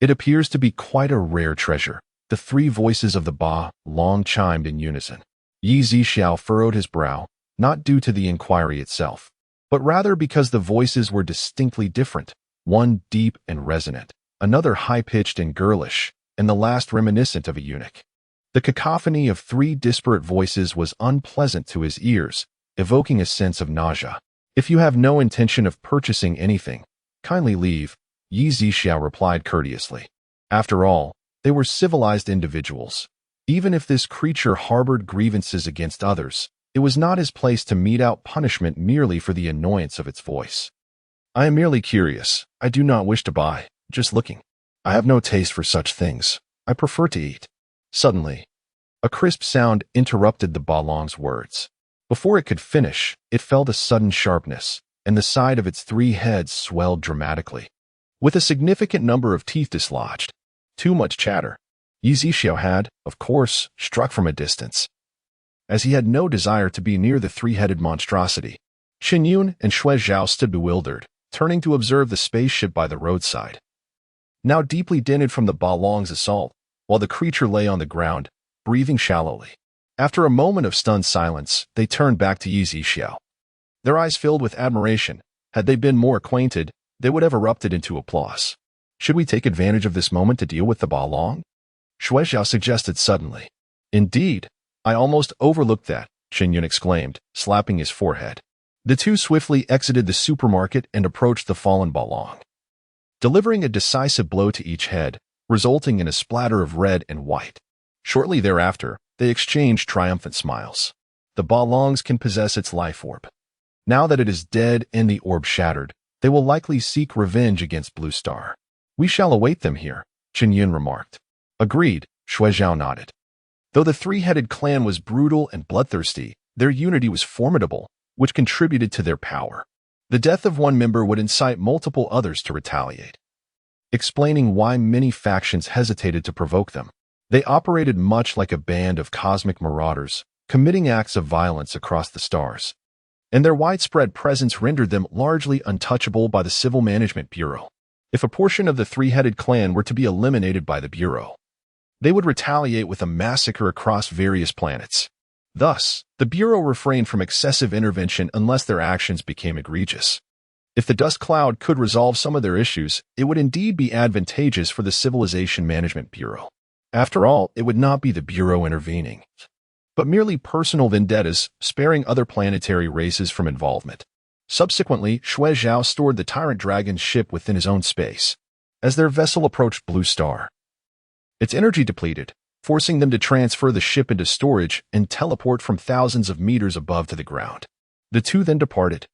It appears to be quite a rare treasure. The 3 voices of the Balong chimed in unison. Yi Zixiao furrowed his brow, not due to the inquiry itself, but rather because the voices were distinctly different, one deep and resonant, another high-pitched and girlish, and the last reminiscent of a eunuch. The cacophony of 3 disparate voices was unpleasant to his ears, evoking a sense of nausea. If you have no intention of purchasing anything, kindly leave, Yi Zixiao replied courteously. After all, they were civilized individuals. Even if this creature harbored grievances against others, it was not his place to mete out punishment merely for the annoyance of its voice. I am merely curious. I do not wish to buy, just looking. I have no taste for such things. I prefer to eat. Suddenly, a crisp sound interrupted the Balong's words. Before it could finish, it felt a sudden sharpness, and the side of its 3 heads swelled dramatically, with a significant number of teeth dislodged. Too much chatter. Yi Zixiao had, of course, struck from a distance, as he had no desire to be near the 3-headed monstrosity. Chen Yun and Shui Zhao stood bewildered, turning to observe the spaceship by the roadside, now deeply dented from the Balong's assault, while the creature lay on the ground, breathing shallowly. After a moment of stunned silence, they turned back to Yi Zixiao. Their eyes filled with admiration. Had they been more acquainted, they would have erupted into applause. Should we take advantage of this moment to deal with the Balong? Shui Zhao suggested suddenly. Indeed, I almost overlooked that, Chen Yun exclaimed, slapping his forehead. The two swiftly exited the supermarket and approached the fallen Balong. delivering a decisive blow to each head, resulting in a splatter of red and white. Shortly thereafter, they exchange triumphant smiles. The Balongs can possess its life orb. Now that it is dead and the orb shattered, they will likely seek revenge against Blue Star. We shall await them here, Chen Yun remarked. Agreed, Shuizhao nodded. Though the three-headed clan was brutal and bloodthirsty, their unity was formidable, which contributed to their power. The death of one member would incite multiple others to retaliate, explaining why many factions hesitated to provoke them. They operated much like a band of cosmic marauders, committing acts of violence across the stars, and their widespread presence rendered them largely untouchable by the Civil Management Bureau. If a portion of the three-headed clan were to be eliminated by the Bureau, they would retaliate with a massacre across various planets. Thus, the Bureau refrained from excessive intervention unless their actions became egregious. If the dust cloud could resolve some of their issues, it would indeed be advantageous for the Civilization Management Bureau. After all, it would not be the Bureau intervening, but merely personal vendettas, sparing other planetary races from involvement. Subsequently, Shuizhao stored the Tyrant Dragon's ship within his own space. As their vessel approached Blue Star, its energy depleted, forcing them to transfer the ship into storage and teleport from thousands of meters above to the ground. The two then departed,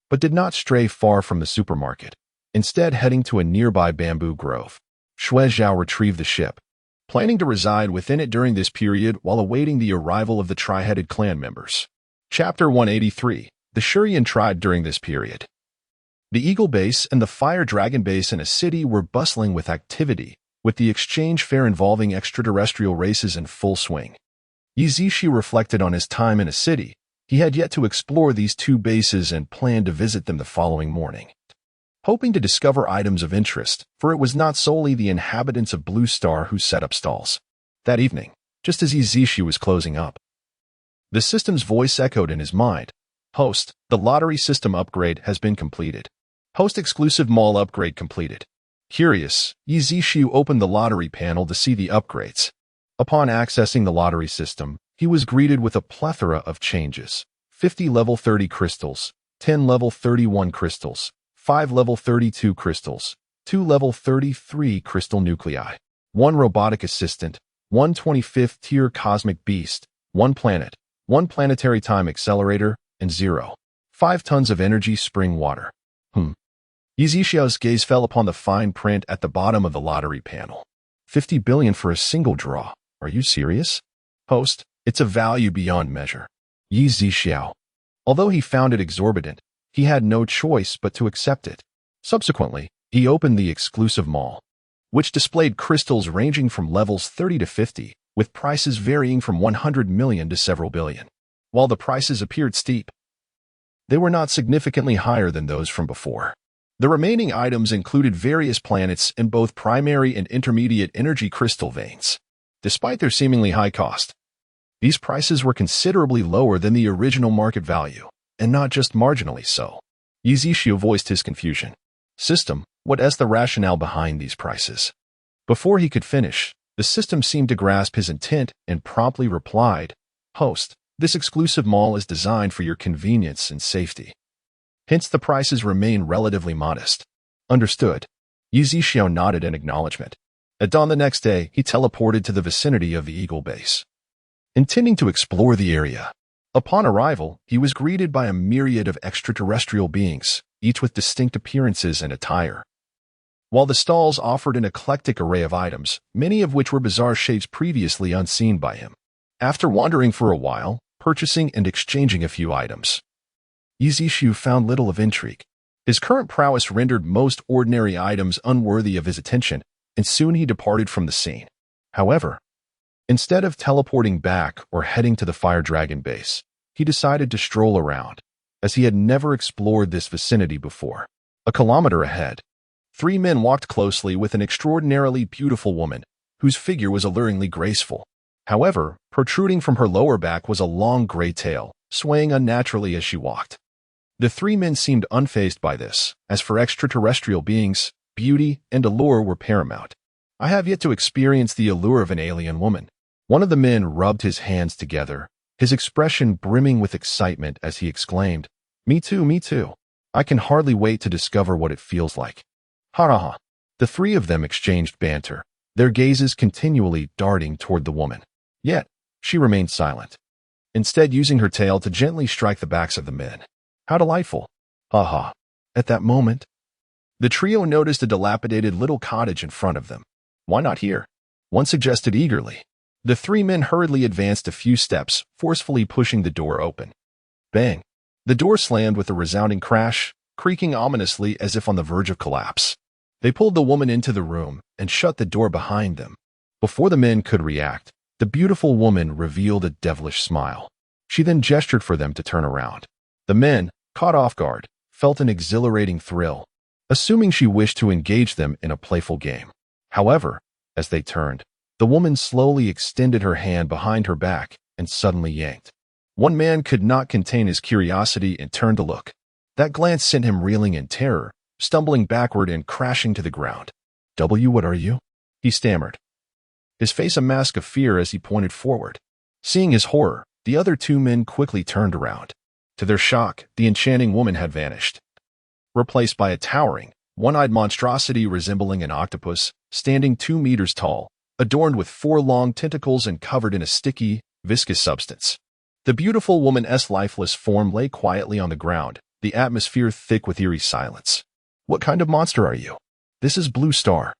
but did not stray far from the supermarket, instead heading to a nearby bamboo grove. Shuizhao retrieved the ship, planning to reside within it during this period while awaiting the arrival of the tri-headed clan members. Chapter 183. The Shurian tribe during this period. The Eagle Base and the Fire Dragon Base in a city were bustling with activity, with the exchange fair involving extraterrestrial races in full swing. Yizishi reflected on his time in a city. He had yet to explore these two bases and planned to visit them the following morning, hoping to discover items of interest, for it was not solely the inhabitants of Blue Star who set up stalls. That evening, just as Yizishi was closing up, the system's voice echoed in his mind. Host, the lottery system upgrade has been completed. Host exclusive mall upgrade completed. Curious, Yizishi opened the lottery panel to see the upgrades. Upon accessing the lottery system, he was greeted with a plethora of changes. 50 level 30 crystals, 10 level 31 crystals, 5 level 32 crystals, 2 level 33 crystal nuclei, 1 robotic assistant, 1 25th tier cosmic beast, 1 planet, 1 planetary time accelerator, and 0.5 tons of energy spring water. Yizishi's gaze fell upon the fine print at the bottom of the lottery panel. 50 billion for a single draw. Are you serious? Host, it's a value beyond measure. Yizixiao. Although he found it exorbitant, he had no choice but to accept it. Subsequently, he opened the exclusive mall, which displayed crystals ranging from levels 30 to 50, with prices varying from 100 million to several billion. While the prices appeared steep, they were not significantly higher than those from before. The remaining items included various planets in both primary and intermediate energy crystal veins. Despite their seemingly high cost, these prices were considerably lower than the original market value, and not just marginally so. Yizishio voiced his confusion. System, what is the rationale behind these prices? Before he could finish, the system seemed to grasp his intent and promptly replied, Host, this exclusive mall is designed for your convenience and safety. Hence the prices remain relatively modest. Understood. Yizishio nodded in acknowledgement. At dawn the next day, he teleported to the vicinity of the Eagle Base, intending to explore the area. Upon arrival, he was greeted by a myriad of extraterrestrial beings, each with distinct appearances and attire. While the stalls offered an eclectic array of items, many of which were bizarre shapes previously unseen by him. After wandering for a while, purchasing and exchanging a few items, Yizishu found little of intrigue. His current prowess rendered most ordinary items unworthy of his attention, and soon he departed from the scene. However, instead of teleporting back or heading to the Fire Dragon base, he decided to stroll around, as he had never explored this vicinity before. A kilometer ahead, 3 men walked closely with an extraordinarily beautiful woman, whose figure was alluringly graceful. However, protruding from her lower back was a long gray tail, swaying unnaturally as she walked. The 3 men seemed unfazed by this. As for extraterrestrial beings, beauty and allure were paramount. I have yet to experience the allure of an alien woman. One of the men rubbed his hands together, his expression brimming with excitement as he exclaimed, Me too, me too. I can hardly wait to discover what it feels like. Ha ha ha. The three of them exchanged banter, their gazes continually darting toward the woman. Yet, she remained silent, instead using her tail to gently strike the backs of the men. How delightful. Ha ha. At that moment, the trio noticed a dilapidated little cottage in front of them. Why not here? One suggested eagerly. The three men hurriedly advanced a few steps, forcefully pushing the door open. Bang! The door slammed with a resounding crash, creaking ominously as if on the verge of collapse. They pulled the woman into the room and shut the door behind them. Before the men could react, the beautiful woman revealed a devilish smile. She then gestured for them to turn around. The men, caught off guard, felt an exhilarating thrill, assuming she wished to engage them in a playful game. However, as they turned, the woman slowly extended her hand behind her back and suddenly yanked. One man could not contain his curiosity and turned to look. That glance sent him reeling in terror, stumbling backward and crashing to the ground. What are you? He stammered, his face a mask of fear as he pointed forward. Seeing his horror, the other two men quickly turned around. To their shock, the enchanting woman had vanished, replaced by a towering, one-eyed monstrosity resembling an octopus, standing 2 meters tall, adorned with 4 long tentacles and covered in a sticky, viscous substance. The beautiful woman's lifeless form lay quietly on the ground, the atmosphere thick with eerie silence. What kind of monster are you? This is Blue Star.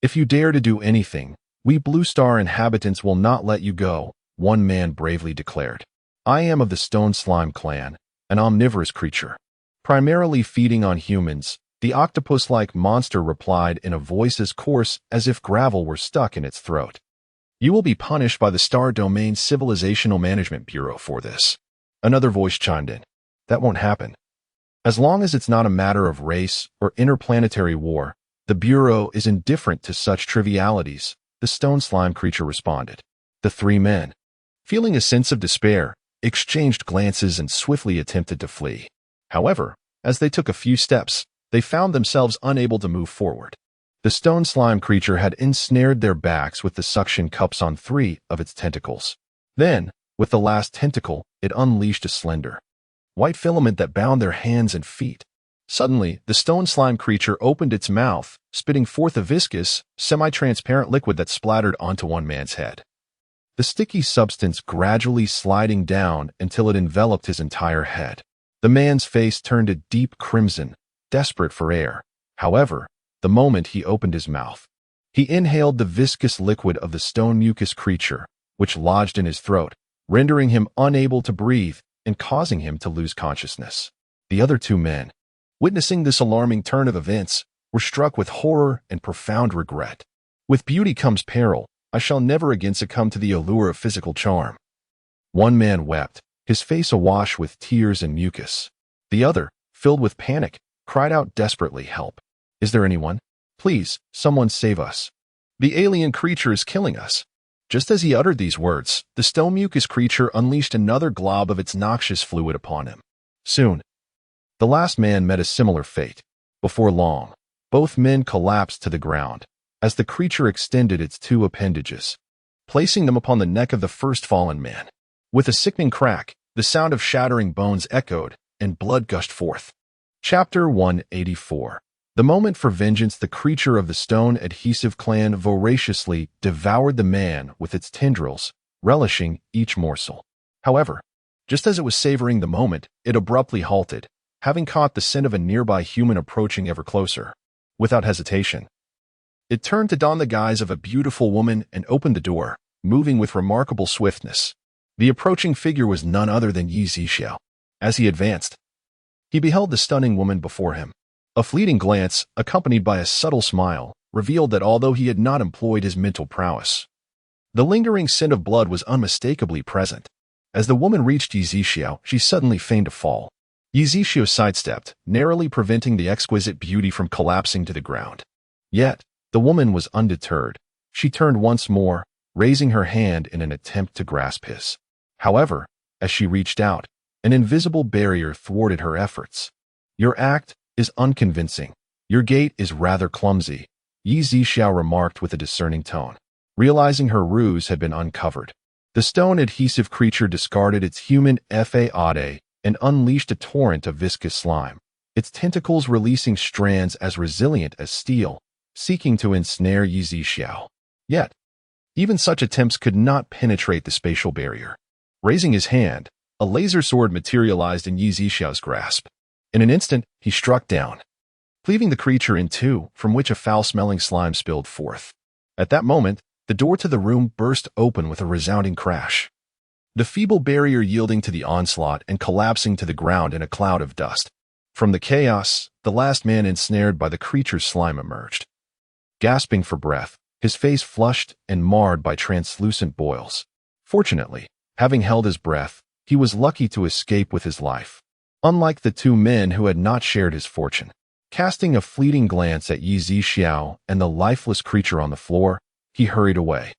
If you dare to do anything, we Blue Star inhabitants will not let you go, one man bravely declared. I am of the Stone Slime clan, an omnivorous creature, primarily feeding on humans. The octopus-like monster replied in a voice as coarse as if gravel were stuck in its throat. You will be punished by the Star Domain Civilizational Management Bureau for this. Another voice chimed in. That won't happen. As long as it's not a matter of race or interplanetary war, the Bureau is indifferent to such trivialities, the stone slime creature responded. The three men, feeling a sense of despair, exchanged glances and swiftly attempted to flee. However, as they took a few steps, they found themselves unable to move forward. The stone slime creature had ensnared their backs with the suction cups on 3 of its tentacles. Then, with the last tentacle, it unleashed a slender, white filament that bound their hands and feet. Suddenly, the stone slime creature opened its mouth, spitting forth a viscous, semi-transparent liquid that splattered onto one man's head. The sticky substance gradually sliding down until it enveloped his entire head. The man's face turned a deep crimson, desperate for air. However, the moment he opened his mouth, he inhaled the viscous liquid of the stone mucus creature, which lodged in his throat, rendering him unable to breathe and causing him to lose consciousness. The other two men, witnessing this alarming turn of events, were struck with horror and profound regret. With beauty comes peril. I shall never again succumb to the allure of physical charm. One man wept, his face awash with tears and mucus. The other, filled with panic, cried out desperately, "Help! Is there anyone? Please, someone save us. The alien creature is killing us." Just as he uttered these words, the stone mucus creature unleashed another glob of its noxious fluid upon him. Soon, the last man met a similar fate. Before long, both men collapsed to the ground, as the creature extended its 2 appendages, placing them upon the neck of the first fallen man. With a sickening crack, the sound of shattering bones echoed, and blood gushed forth. Chapter 184. The moment for vengeance. The creature of the stone adhesive clan voraciously devoured the man with its tendrils, relishing each morsel. However, just as it was savoring the moment, it abruptly halted, having caught the scent of a nearby human approaching ever closer. Without hesitation, it turned to don the guise of a beautiful woman and opened the door, moving with remarkable swiftness. The approaching figure was none other than Yi Zixiao. As he advanced, he beheld the stunning woman before him. A fleeting glance, accompanied by a subtle smile, revealed that although he had not employed his mental prowess, the lingering scent of blood was unmistakably present. As the woman reached Yi Zixiao, she suddenly feigned to fall. Yi Zixiao sidestepped, narrowly preventing the exquisite beauty from collapsing to the ground. Yet, the woman was undeterred. She turned once more, raising her hand in an attempt to grasp his. However, as she reached out, an invisible barrier thwarted her efforts. Your act is unconvincing. Your gait is rather clumsy, Yi Zixiao remarked with a discerning tone. Realizing her ruse had been uncovered, the stone adhesive creature discarded its human fade and unleashed a torrent of viscous slime, its tentacles releasing strands as resilient as steel, seeking to ensnare Yi Zixiao. Yet, even such attempts could not penetrate the spatial barrier. Raising his hand, a laser sword materialized in Yi Zixiao's grasp. In an instant, he struck down, cleaving the creature in two, from which a foul-smelling slime spilled forth. At that moment, the door to the room burst open with a resounding crash, the feeble barrier yielding to the onslaught and collapsing to the ground in a cloud of dust. From the chaos, the last man ensnared by the creature's slime emerged. Gasping for breath, his face flushed and marred by translucent boils. Fortunately, having held his breath, he was lucky to escape with his life. Unlike the two men who had not shared his fortune, casting a fleeting glance at Yi Zixiao and the lifeless creature on the floor, he hurried away,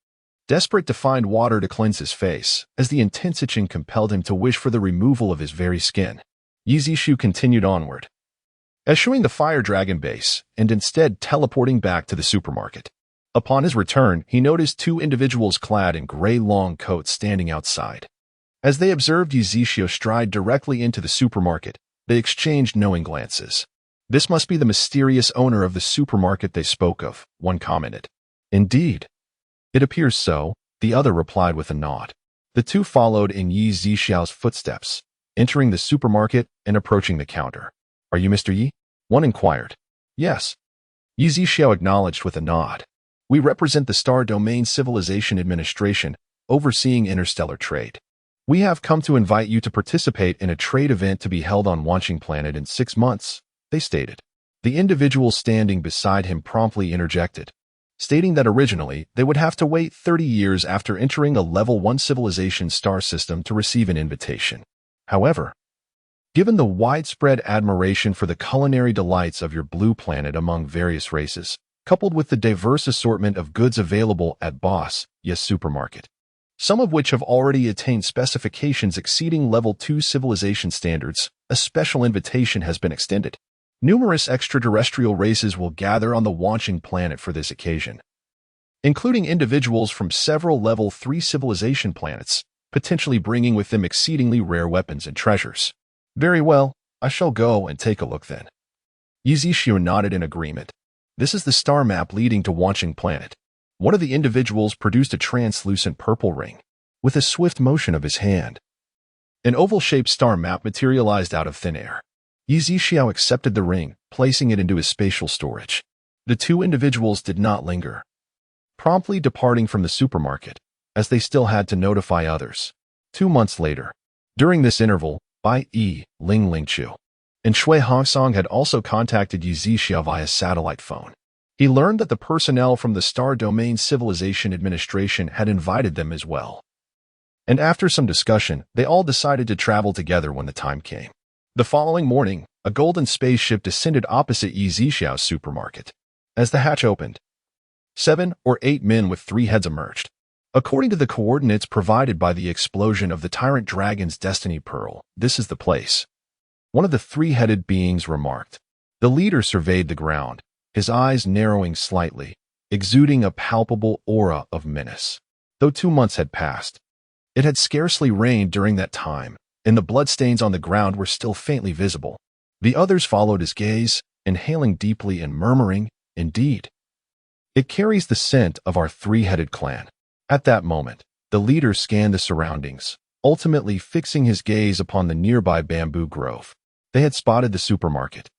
desperate to find water to cleanse his face, as the intense itching compelled him to wish for the removal of his very skin. Yi Zixiao continued onward, eschewing the fire dragon base and instead teleporting back to the supermarket. Upon his return, he noticed two individuals clad in gray long coats standing outside. As they observed Yi Zixiao stride directly into the supermarket, they exchanged knowing glances. "This must be the mysterious owner of the supermarket they spoke of," one commented. "Indeed. It appears so," the other replied with a nod. The two followed in Yi Zixiao's footsteps, entering the supermarket and approaching the counter. "Are you Mr. Yi?" one inquired. "Yes." Yi Zixiao acknowledged with a nod. "We represent the Star Domain Civilization Administration, overseeing interstellar trade. We have come to invite you to participate in a trade event to be held on Wanching Planet in 6 months," they stated. The individual standing beside him promptly interjected, stating that originally they would have to wait 30 years after entering a Level 1 civilization star system to receive an invitation. However, given the widespread admiration for the culinary delights of your blue planet among various races, coupled with the diverse assortment of goods available at Boss Yes Supermarket, some of which have already attained specifications exceeding Level 2 civilization standards, a special invitation has been extended. Numerous extraterrestrial races will gather on the Wanching Planet for this occasion, including individuals from several Level 3 civilization planets, potentially bringing with them exceedingly rare weapons and treasures. "Very well, I shall go and take a look then." Yi Zixiao nodded in agreement. "This is the star map leading to Wanching Planet." One of the individuals produced a translucent purple ring. With a swift motion of his hand, an oval-shaped star map materialized out of thin air. Yi Zixiao accepted the ring, placing it into his spatial storage. The two individuals did not linger, promptly departing from the supermarket, as they still had to notify others. 2 months later, during this interval, Bai Yi, Ling Lingqiu, and Shui Hongsong had also contacted Yi Zixiao via satellite phone. He learned that the personnel from the Star Domain Civilization Administration had invited them as well. And after some discussion, they all decided to travel together when the time came. The following morning, a golden spaceship descended opposite Yi Zixiao's supermarket. As the hatch opened, 7 or 8 men with 3 heads emerged. According to the coordinates provided by the explosion of the Tyrant Dragon's Destiny Pearl, this is the place. One of the 3-headed beings remarked. The leader surveyed the ground, his eyes narrowing slightly, exuding a palpable aura of menace. Though 2 months had passed, it had scarcely rained during that time, and the bloodstains on the ground were still faintly visible. The others followed his gaze, inhaling deeply and murmuring, "Indeed, it carries the scent of our 3-headed clan." At that moment, the leader scanned the surroundings, ultimately fixing his gaze upon the nearby bamboo grove. They had spotted the supermarket.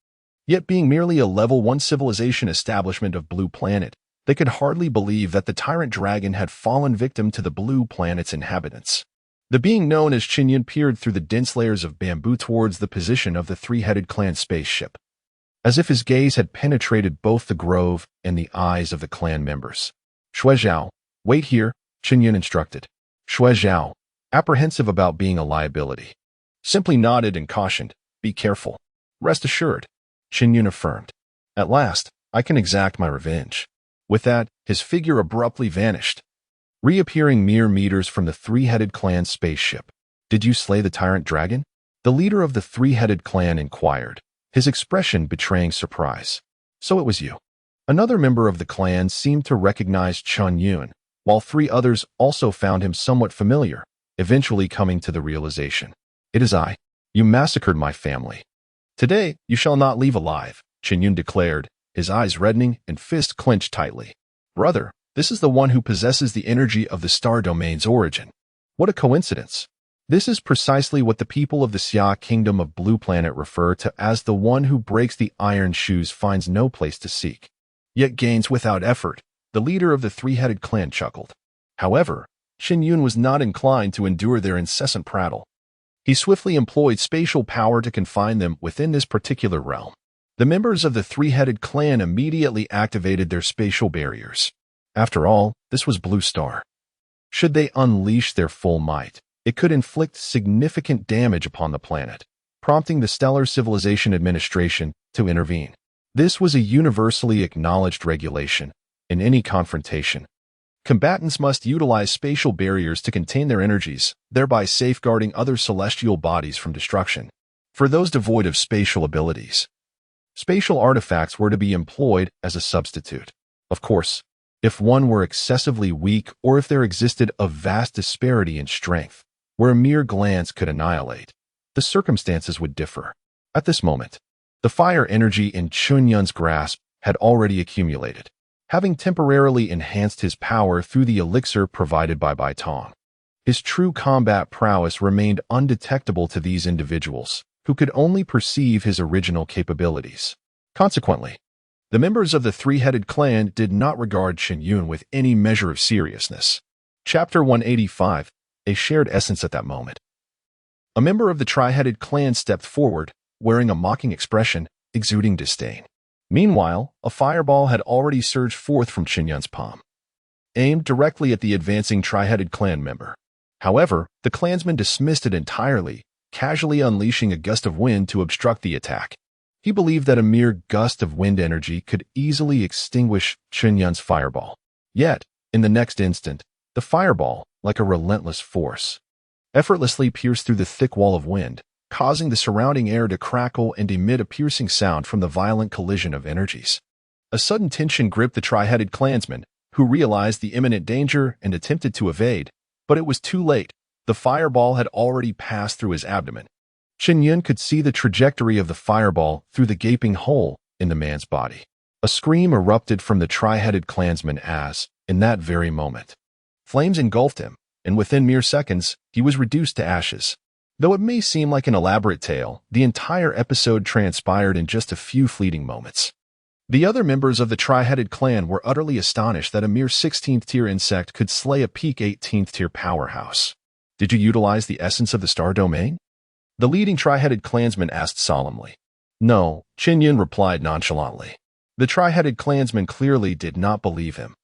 Yet being merely a Level 1 civilization establishment of Blue Planet, they could hardly believe that the Tyrant Dragon had fallen victim to the Blue Planet's inhabitants. The being known as Chinyan peered through the dense layers of bamboo towards the position of the 3-headed clan spaceship, as if his gaze had penetrated both the grove and the eyes of the clan members. "Shui Zhao, wait here," Chinyan instructed. Shui Zhao, apprehensive about being a liability, simply nodded and cautioned, "Be careful." "Rest assured," Chinyan affirmed. "At last, I can exact my revenge." With that, his figure abruptly vanished, reappearing mere meters from the 3-headed clan spaceship. "Did you slay the Tyrant Dragon?" the leader of the 3-headed clan inquired, his expression betraying surprise. "So it was you." Another member of the clan seemed to recognize Chun Yun, while 3 others also found him somewhat familiar, eventually coming to the realization. "It is I. You massacred my family." Today, you shall not leave alive, Qinyun declared, his eyes reddening and fist clenched tightly. Brother, this is the one who possesses the energy of the star domain's origin. What a coincidence. This is precisely what the people of the Xia Kingdom of Blue Planet refer to as the one who breaks the iron shoes finds no place to seek, yet gains without effort. The leader of the three-headed clan chuckled. However, Qinyun was not inclined to endure their incessant prattle. He swiftly employed spatial power to confine them within this particular realm. The members of the three-headed clan immediately activated their spatial barriers. After all, this was Blue Star. Should they unleash their full might, it could inflict significant damage upon the planet, prompting the Stellar Civilization Administration to intervene. This was a universally acknowledged regulation. In any confrontation, combatants must utilize spatial barriers to contain their energies, thereby safeguarding other celestial bodies from destruction. For those devoid of spatial abilities, spatial artifacts were to be employed as a substitute. Of course, if one were excessively weak or if there existed a vast disparity in strength, where a mere glance could annihilate, the circumstances would differ. At this moment, the fire energy in Chunyun's grasp had already accumulated, having temporarily enhanced his power through the elixir provided by Bai Tong. His true combat prowess remained undetectable to these individuals, who could only perceive his original capabilities. Consequently, the members of the three-headed clan did not regard Qinyun with any measure of seriousness. Chapter 185, A Shared Essence. At that moment, a member of the tri-headed clan stepped forward, wearing a mocking expression, exuding disdain. Meanwhile, a fireball had already surged forth from Qinyun's palm, aimed directly at the advancing tri-headed clan member. However, the clansman dismissed it entirely, casually unleashing a gust of wind to obstruct the attack. He believed that a mere gust of wind energy could easily extinguish Qinyun's fireball. Yet, in the next instant, the fireball, like a relentless force, effortlessly pierced through the thick wall of wind, causing the surrounding air to crackle and emit a piercing sound from the violent collision of energies. A sudden tension gripped the tri-headed clansman, who realized the imminent danger and attempted to evade, but it was too late. The fireball had already passed through his abdomen. Qinyun could see the trajectory of the fireball through the gaping hole in the man's body. A scream erupted from the tri-headed clansman as, in that very moment, flames engulfed him, and within mere seconds, he was reduced to ashes. Though it may seem like an elaborate tale, the entire episode transpired in just a few fleeting moments. The other members of the tri-headed clan were utterly astonished that a mere 16th-tier insect could slay a peak 18th-tier powerhouse. Did you utilize the essence of the star domain? The leading tri-headed clansman asked solemnly. No, Qinyun replied nonchalantly. The tri-headed clansman clearly did not believe him,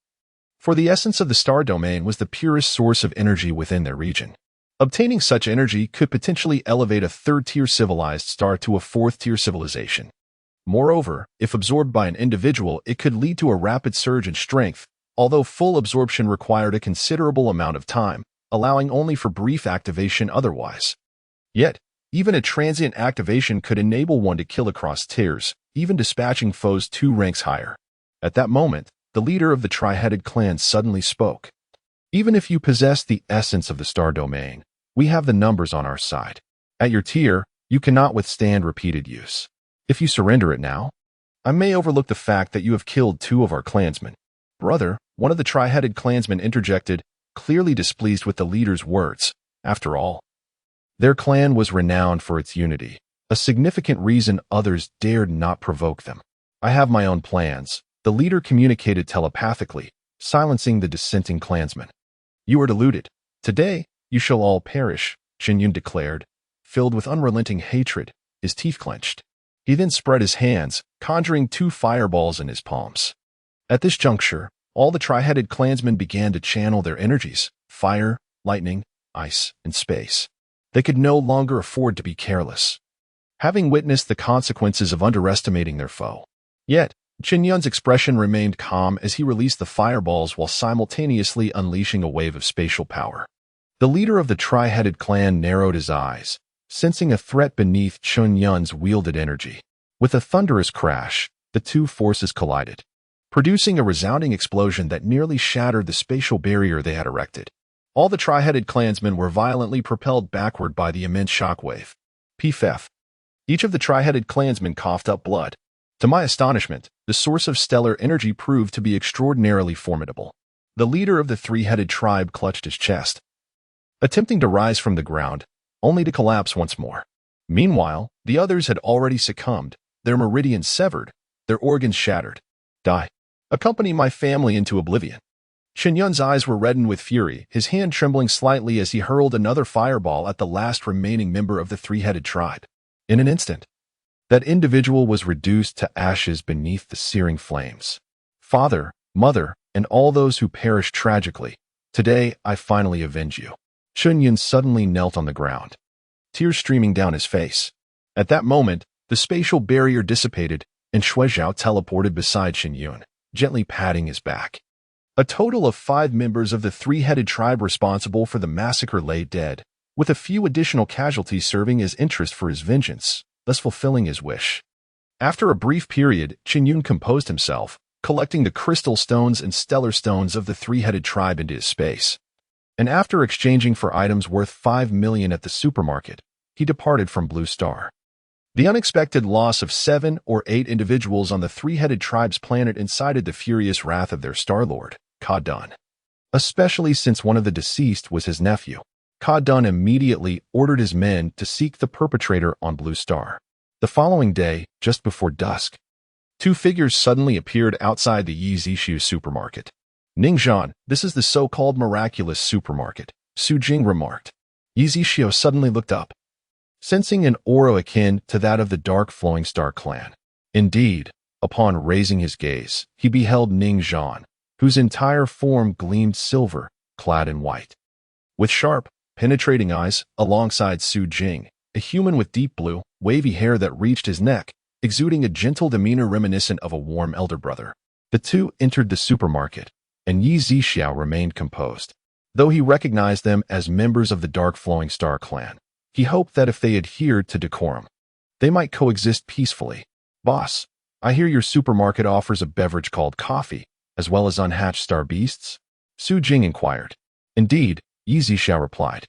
for the essence of the star domain was the purest source of energy within their region. Obtaining such energy could potentially elevate a third-tier civilized star to a fourth-tier civilization. Moreover, if absorbed by an individual, it could lead to a rapid surge in strength, although full absorption required a considerable amount of time, allowing only for brief activation otherwise. Yet, even a transient activation could enable one to kill across tiers, even dispatching foes 2 ranks higher. At that moment, the leader of the tri-headed clan suddenly spoke. Even if you possess the essence of the star domain, we have the numbers on our side. At your tier, you cannot withstand repeated use. If you surrender it now, I may overlook the fact that you have killed 2 of our clansmen. Brother, one of the tri-headed clansmen interjected, clearly displeased with the leader's words. After all, their clan was renowned for its unity, a significant reason others dared not provoke them. I have my own plans, the leader communicated telepathically, silencing the dissenting clansmen. You are deluded. Today, you shall all perish, Qinyun declared, filled with unrelenting hatred, his teeth clenched. He then spread his hands, conjuring 2 fireballs in his palms. At this juncture, all the tri-headed clansmen began to channel their energies, fire, lightning, ice, and space. They could no longer afford to be careless, having witnessed the consequences of underestimating their foe. Yet, Qinyun's expression remained calm as he released the fireballs while simultaneously unleashing a wave of spatial power. The leader of the tri-headed clan narrowed his eyes, sensing a threat beneath Qinyun's wielded energy. With a thunderous crash, the 2 forces collided, producing a resounding explosion that nearly shattered the spatial barrier they had erected. All the tri-headed clansmen were violently propelled backward by the immense shockwave. PFF. Each of the tri-headed clansmen coughed up blood. To my astonishment, the source of stellar energy proved to be extraordinarily formidable. The leader of the three-headed tribe clutched his chest, attempting to rise from the ground, only to collapse once more. Meanwhile, the others had already succumbed, their meridians severed, their organs shattered. Die. Accompany my family into oblivion. Qinyun's eyes were reddened with fury, his hand trembling slightly as he hurled another fireball at the last remaining member of the three-headed tribe. In an instant, that individual was reduced to ashes beneath the searing flames. Father, mother, and all those who perished tragically, today I finally avenge you. Qinyun suddenly knelt on the ground, tears streaming down his face. At that moment, the spatial barrier dissipated, and Shuizhao teleported beside Qinyun, gently patting his back. A total of 5 members of the three-headed tribe responsible for the massacre lay dead, with a few additional casualties serving as interest for his vengeance, thus fulfilling his wish. After a brief period, Qinyun composed himself, collecting the crystal stones and stellar stones of the three-headed tribe into his space. And after exchanging for items worth 5 million at the supermarket, he departed from Blue Star. The unexpected loss of 7 or 8 individuals on the three-headed tribe's planet incited the furious wrath of their Star Lord, Ka Dun. Especially since one of the deceased was his nephew. Ka Dun immediately ordered his men to seek the perpetrator on Blue Star. The following day, just before dusk, 2 figures suddenly appeared outside the Yi Zishu supermarket. Ningzhan, this is the so-called miraculous supermarket, Su Jing remarked. Yi Zishu suddenly looked up, sensing an aura akin to that of the Dark Flowing Star clan. Indeed, upon raising his gaze, he beheld Ningzhan, whose entire form gleamed silver, clad in white. With sharp, penetrating eyes, alongside Su Jing, a human with deep blue, wavy hair that reached his neck, exuding a gentle demeanor reminiscent of a warm elder brother. The two entered the supermarket, and Yi Zishu remained composed. Though he recognized them as members of the Dark Flowing Star clan, he hoped that if they adhered to decorum, they might coexist peacefully. Boss, I hear your supermarket offers a beverage called coffee, as well as unhatched star beasts? Su Jing inquired. Indeed, Yi Zishu replied,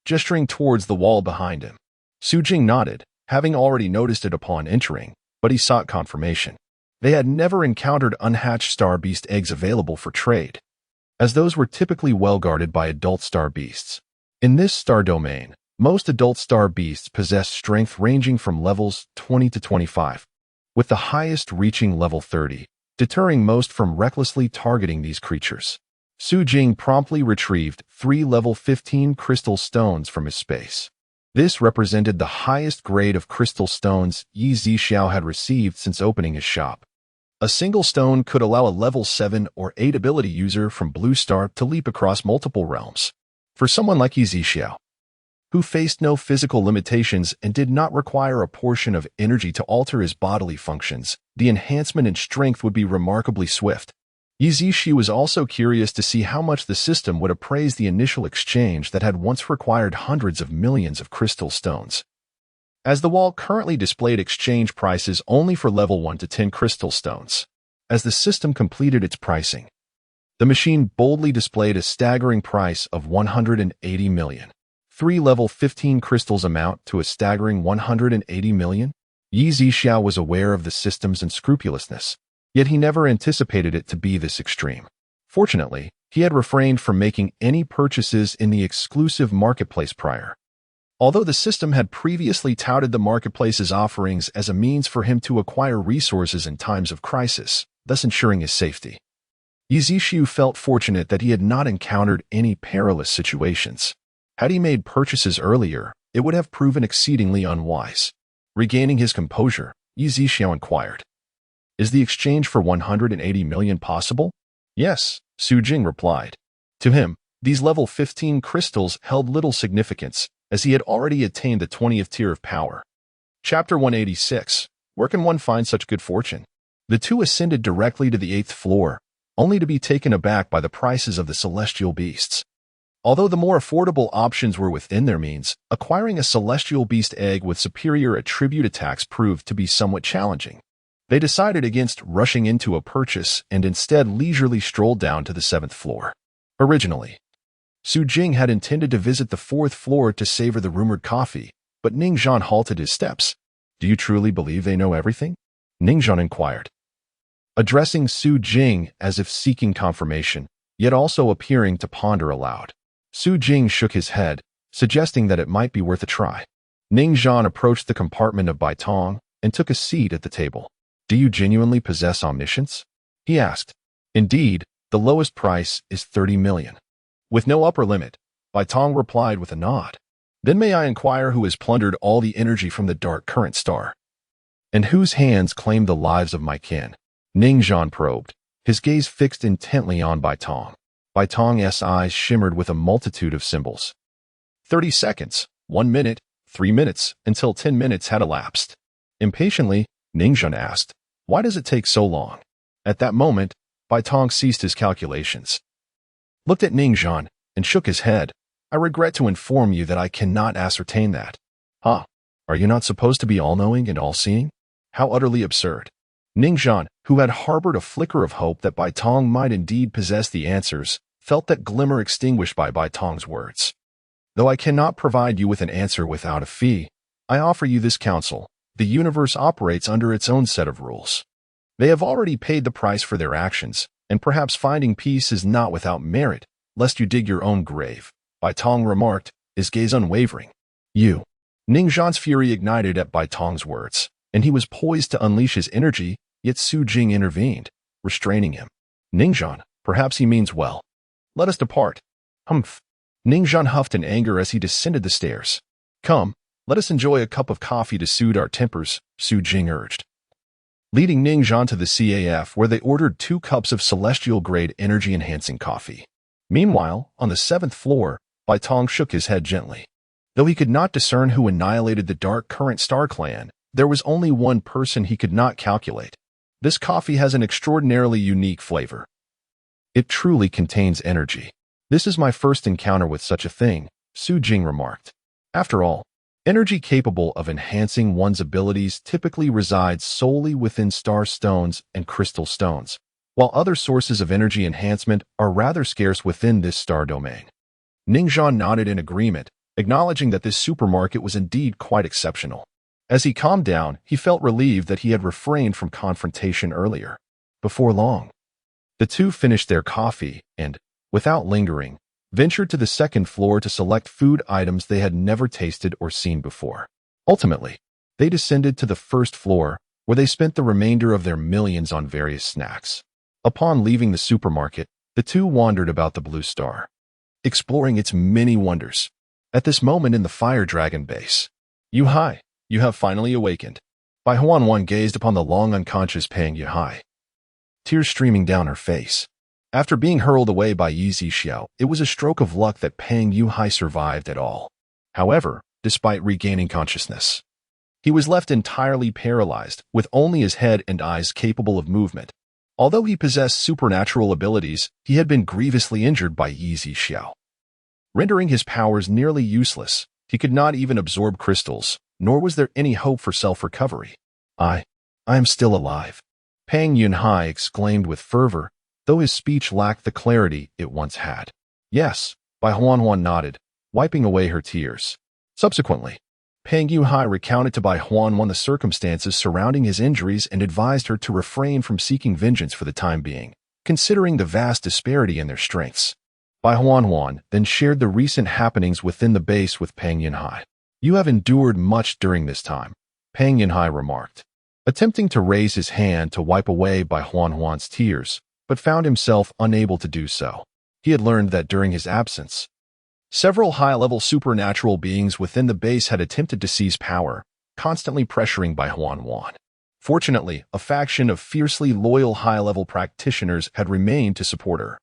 gesturing towards the wall behind him. Su Jing nodded, having already noticed it upon entering, but he sought confirmation. They had never encountered unhatched star beast eggs available for trade, as those were typically well guarded by adult star beasts. In this star domain, most adult star beasts possess strength ranging from levels 20 to 25, with the highest reaching level 30, deterring most from recklessly targeting these creatures. Su Jing promptly retrieved 3 level 15 crystal stones from his space. This represented the highest grade of crystal stones Yi Zishu had received since opening his shop. A single stone could allow a level 7 or 8 ability user from Blue Star to leap across multiple realms. For someone like Yi Zishu, who faced no physical limitations and did not require a portion of energy to alter his bodily functions, the enhancement in strength would be remarkably swift. Yi Zishu was also curious to see how much the system would appraise the initial exchange that had once required hundreds of millions of crystal stones. As the wall currently displayed exchange prices only for level 1 to 10 crystal stones. As the system completed its pricing, the machine boldly displayed a staggering price of 180 million. 3 level 15 crystals amount to a staggering 180 million? Yi Zishu was aware of the system's unscrupulousness, yet he never anticipated it to be this extreme. Fortunately, he had refrained from making any purchases in the exclusive marketplace prior. Although the system had previously touted the marketplace's offerings as a means for him to acquire resources in times of crisis, thus ensuring his safety. Yi Zishu felt fortunate that he had not encountered any perilous situations. Had he made purchases earlier, it would have proven exceedingly unwise. Regaining his composure, Yi Zishu inquired, "Is the exchange for 180 million possible?" "Yes," Su Jing replied. To him, these level 15 crystals held little significance, as he had already attained the 20th tier of power. Chapter 186. Where can one find such good fortune? The two ascended directly to the 8th floor, only to be taken aback by the prices of the celestial beasts. Although the more affordable options were within their means, acquiring a celestial beast egg with superior attribute attacks proved to be somewhat challenging. They decided against rushing into a purchase and instead leisurely strolled down to the 7th floor. Originally, Su Jing had intended to visit the 4th floor to savor the rumored coffee, but Ningzhan halted his steps. Do you truly believe they know everything? Ningzhan inquired, addressing Su Jing as if seeking confirmation, yet also appearing to ponder aloud. Su Jing shook his head, suggesting that it might be worth a try. Ningzhan approached the compartment of Bai Tong and took a seat at the table. Do you genuinely possess omniscience? He asked. Indeed, the lowest price is 30 million. With no upper limit, Bai Tong replied with a nod. Then may I inquire who has plundered all the energy from the dark current star? And whose hands claim the lives of my kin? Ningzhan probed, his gaze fixed intently on Bai Tong. Bai Tong's eyes shimmered with a multitude of symbols. 30 seconds, 1 minute, 3 minutes, until 10 minutes had elapsed. Impatiently, Ningzhan asked, why does it take so long? At that moment, Bai Tong ceased his calculations, looked at Ningzhan, and shook his head. I regret to inform you that I cannot ascertain that. Huh? Are you not supposed to be all-knowing and all-seeing? How utterly absurd. Ningzhan, who had harbored a flicker of hope that Bai Tong might indeed possess the answers, felt that glimmer extinguished by Bai Tong's words. Though I cannot provide you with an answer without a fee, I offer you this counsel. The universe operates under its own set of rules. They have already paid the price for their actions, and perhaps finding peace is not without merit, lest you dig your own grave. Bai Tong remarked, his gaze unwavering. You. Ningzhan's fury ignited at Bai Tong's words, and he was poised to unleash his energy, yet Su Jing intervened, restraining him. Ningzhan, perhaps he means well. Let us depart. Humph. Ningzhan huffed in anger as he descended the stairs. Come, let us enjoy a cup of coffee to soothe our tempers, Su Jing urged. Leading Ningzhan to the CAF where they ordered 2 cups of celestial-grade energy-enhancing coffee. Meanwhile, on the 7th floor, Bai Tong shook his head gently. Though he could not discern who annihilated the Dark Current Star Clan, there was only one person he could not calculate. This coffee has an extraordinarily unique flavor. It truly contains energy. This is my first encounter with such a thing, Su Jing remarked. After all, energy capable of enhancing one's abilities typically resides solely within star stones and crystal stones, while other sources of energy enhancement are rather scarce within this star domain. Ningzhan nodded in agreement, acknowledging that this supermarket was indeed quite exceptional. As he calmed down, he felt relieved that he had refrained from confrontation earlier. Before long, the two finished their coffee and, without lingering, ventured to the 2nd floor to select food items they had never tasted or seen before. Ultimately, they descended to the 1st floor, where they spent the remainder of their millions on various snacks. Upon leaving the supermarket, the two wandered about the Blue Star, exploring its many wonders. At this moment in the Fire Dragon base, Yuhai, you have finally awakened. Bai Huanwan gazed upon the long unconscious Pang Yuhai, tears streaming down her face. After being hurled away by Yi Zixiao, it was a stroke of luck that Pang Yuhai survived at all. However, despite regaining consciousness, he was left entirely paralyzed, with only his head and eyes capable of movement. Although he possessed supernatural abilities, he had been grievously injured by Yi Zixiao, rendering his powers nearly useless. He could not even absorb crystals, nor was there any hope for self-recovery. I am still alive, Pang Yunhai exclaimed with fervor, though his speech lacked the clarity it once had. Yes, Bai Huanhuan nodded, wiping away her tears. Subsequently, Pang Yuhai recounted to Bai Huanhuan the circumstances surrounding his injuries and advised her to refrain from seeking vengeance for the time being, considering the vast disparity in their strengths. Bai Huanhuan then shared the recent happenings within the base with Pang Yunhai. You have endured much during this time, Pang Yunhai remarked, attempting to raise his hand to wipe away Bai Huanhuan's tears, but found himself unable to do so. He had learned that during his absence, several high-level supernatural beings within the base had attempted to seize power, constantly pressuring Bai Huanhuan. Fortunately, a faction of fiercely loyal high-level practitioners had remained to support her,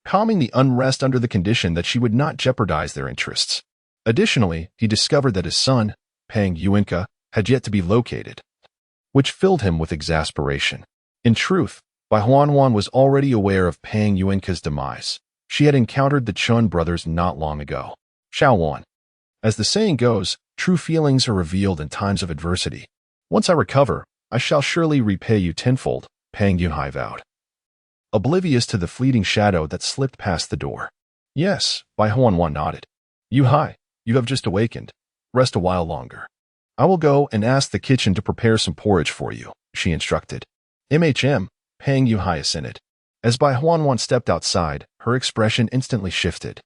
calming the unrest under the condition that she would not jeopardize their interests. Additionally, he discovered that his son, Pang Yuinka, had yet to be located, which filled him with exasperation. In truth, Bai Huanhuan was already aware of Pang Yuinka's demise. She had encountered the Chun brothers not long ago. Xiaowan. As the saying goes, true feelings are revealed in times of adversity. Once I recover, I shall surely repay you tenfold, Pang Yunhai vowed, oblivious to the fleeting shadow that slipped past the door. Yes, Bai Huanhuan nodded. Yuhai, you have just awakened. Rest a while longer. I will go and ask the kitchen to prepare some porridge for you, she instructed. Pang Yuhai assented. As Bai Huanwan stepped outside, her expression instantly shifted,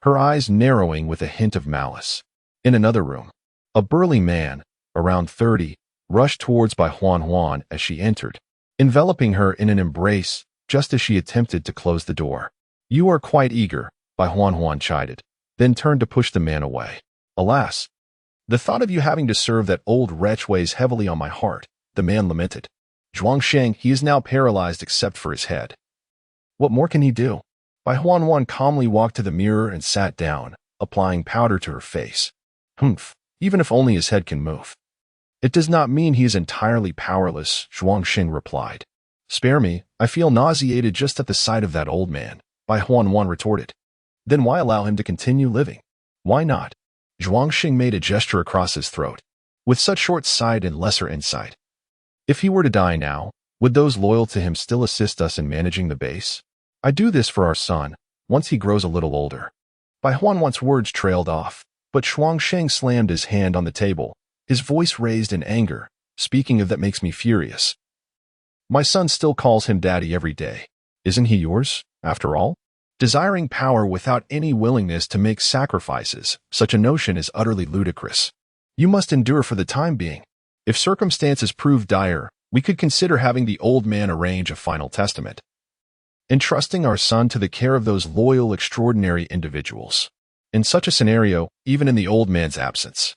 her eyes narrowing with a hint of malice. In another room, a burly man, around 30, rushed towards Bai Huanwan as she entered, enveloping her in an embrace just as she attempted to close the door. You are quite eager, Bai Huanwan chided, then turned to push the man away. Alas, the thought of you having to serve that old wretch weighs heavily on my heart, the man lamented. Zhuangsheng, he is now paralyzed except for his head. What more can he do? Bai Huanwan calmly walked to the mirror and sat down, applying powder to her face. Humph, even if only his head can move. It does not mean he is entirely powerless, Zhuangsheng replied. Spare me, I feel nauseated just at the sight of that old man, Bai Huanwan retorted. Then why allow him to continue living? Why not? Zhuangsheng made a gesture across his throat, with such short sight and lesser insight. If he were to die now, would those loyal to him still assist us in managing the base? I do this for our son, once he grows a little older. Bai Huanwan's words trailed off, but Zhuangsheng slammed his hand on the table, his voice raised in anger. Speaking of that makes me furious. My son still calls him daddy every day. Isn't he yours, after all? Desiring power without any willingness to make sacrifices, such a notion is utterly ludicrous. You must endure for the time being. If circumstances prove dire, we could consider having the old man arrange a final testament, entrusting our son to the care of those loyal, extraordinary individuals. In such a scenario, even in the old man's absence,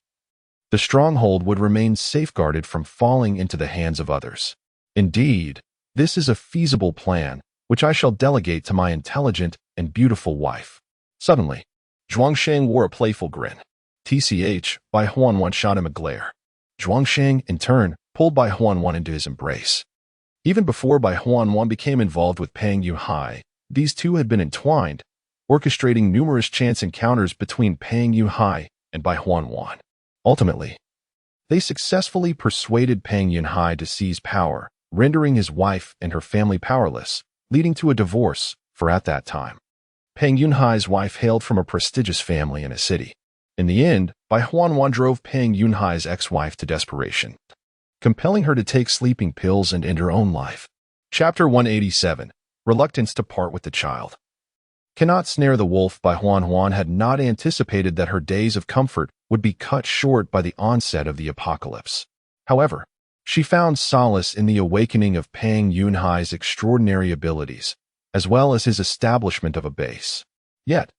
the stronghold would remain safeguarded from falling into the hands of others. Indeed, this is a feasible plan, which I shall delegate to my intelligent and beautiful wife. Suddenly, Zhuangsheng wore a playful grin. TCH, Bai Huanwan shot him a glare. Zhuangsheng, in turn, pulled Bai Huanwan into his embrace. Even before Bai Huanwan became involved with Pang Yuhai, these two had been entwined, orchestrating numerous chance encounters between Pang Yuhai and Bai Huanwan. Ultimately, they successfully persuaded Pang Yuhai to seize power, rendering his wife and her family powerless, leading to a divorce, for at that time, Pang Yunhai's wife hailed from a prestigious family in a city. In the end, Bai Huanwan drove Pang Yunhai's ex-wife to desperation, compelling her to take sleeping pills and end her own life. Chapter 187, Reluctance to Part with the Child. Cannot snare the wolf. Bai Huanwan had not anticipated that her days of comfort would be cut short by the onset of the apocalypse. However, she found solace in the awakening of Pang Yunhai's extraordinary abilities, as well as his establishment of a base. Yet,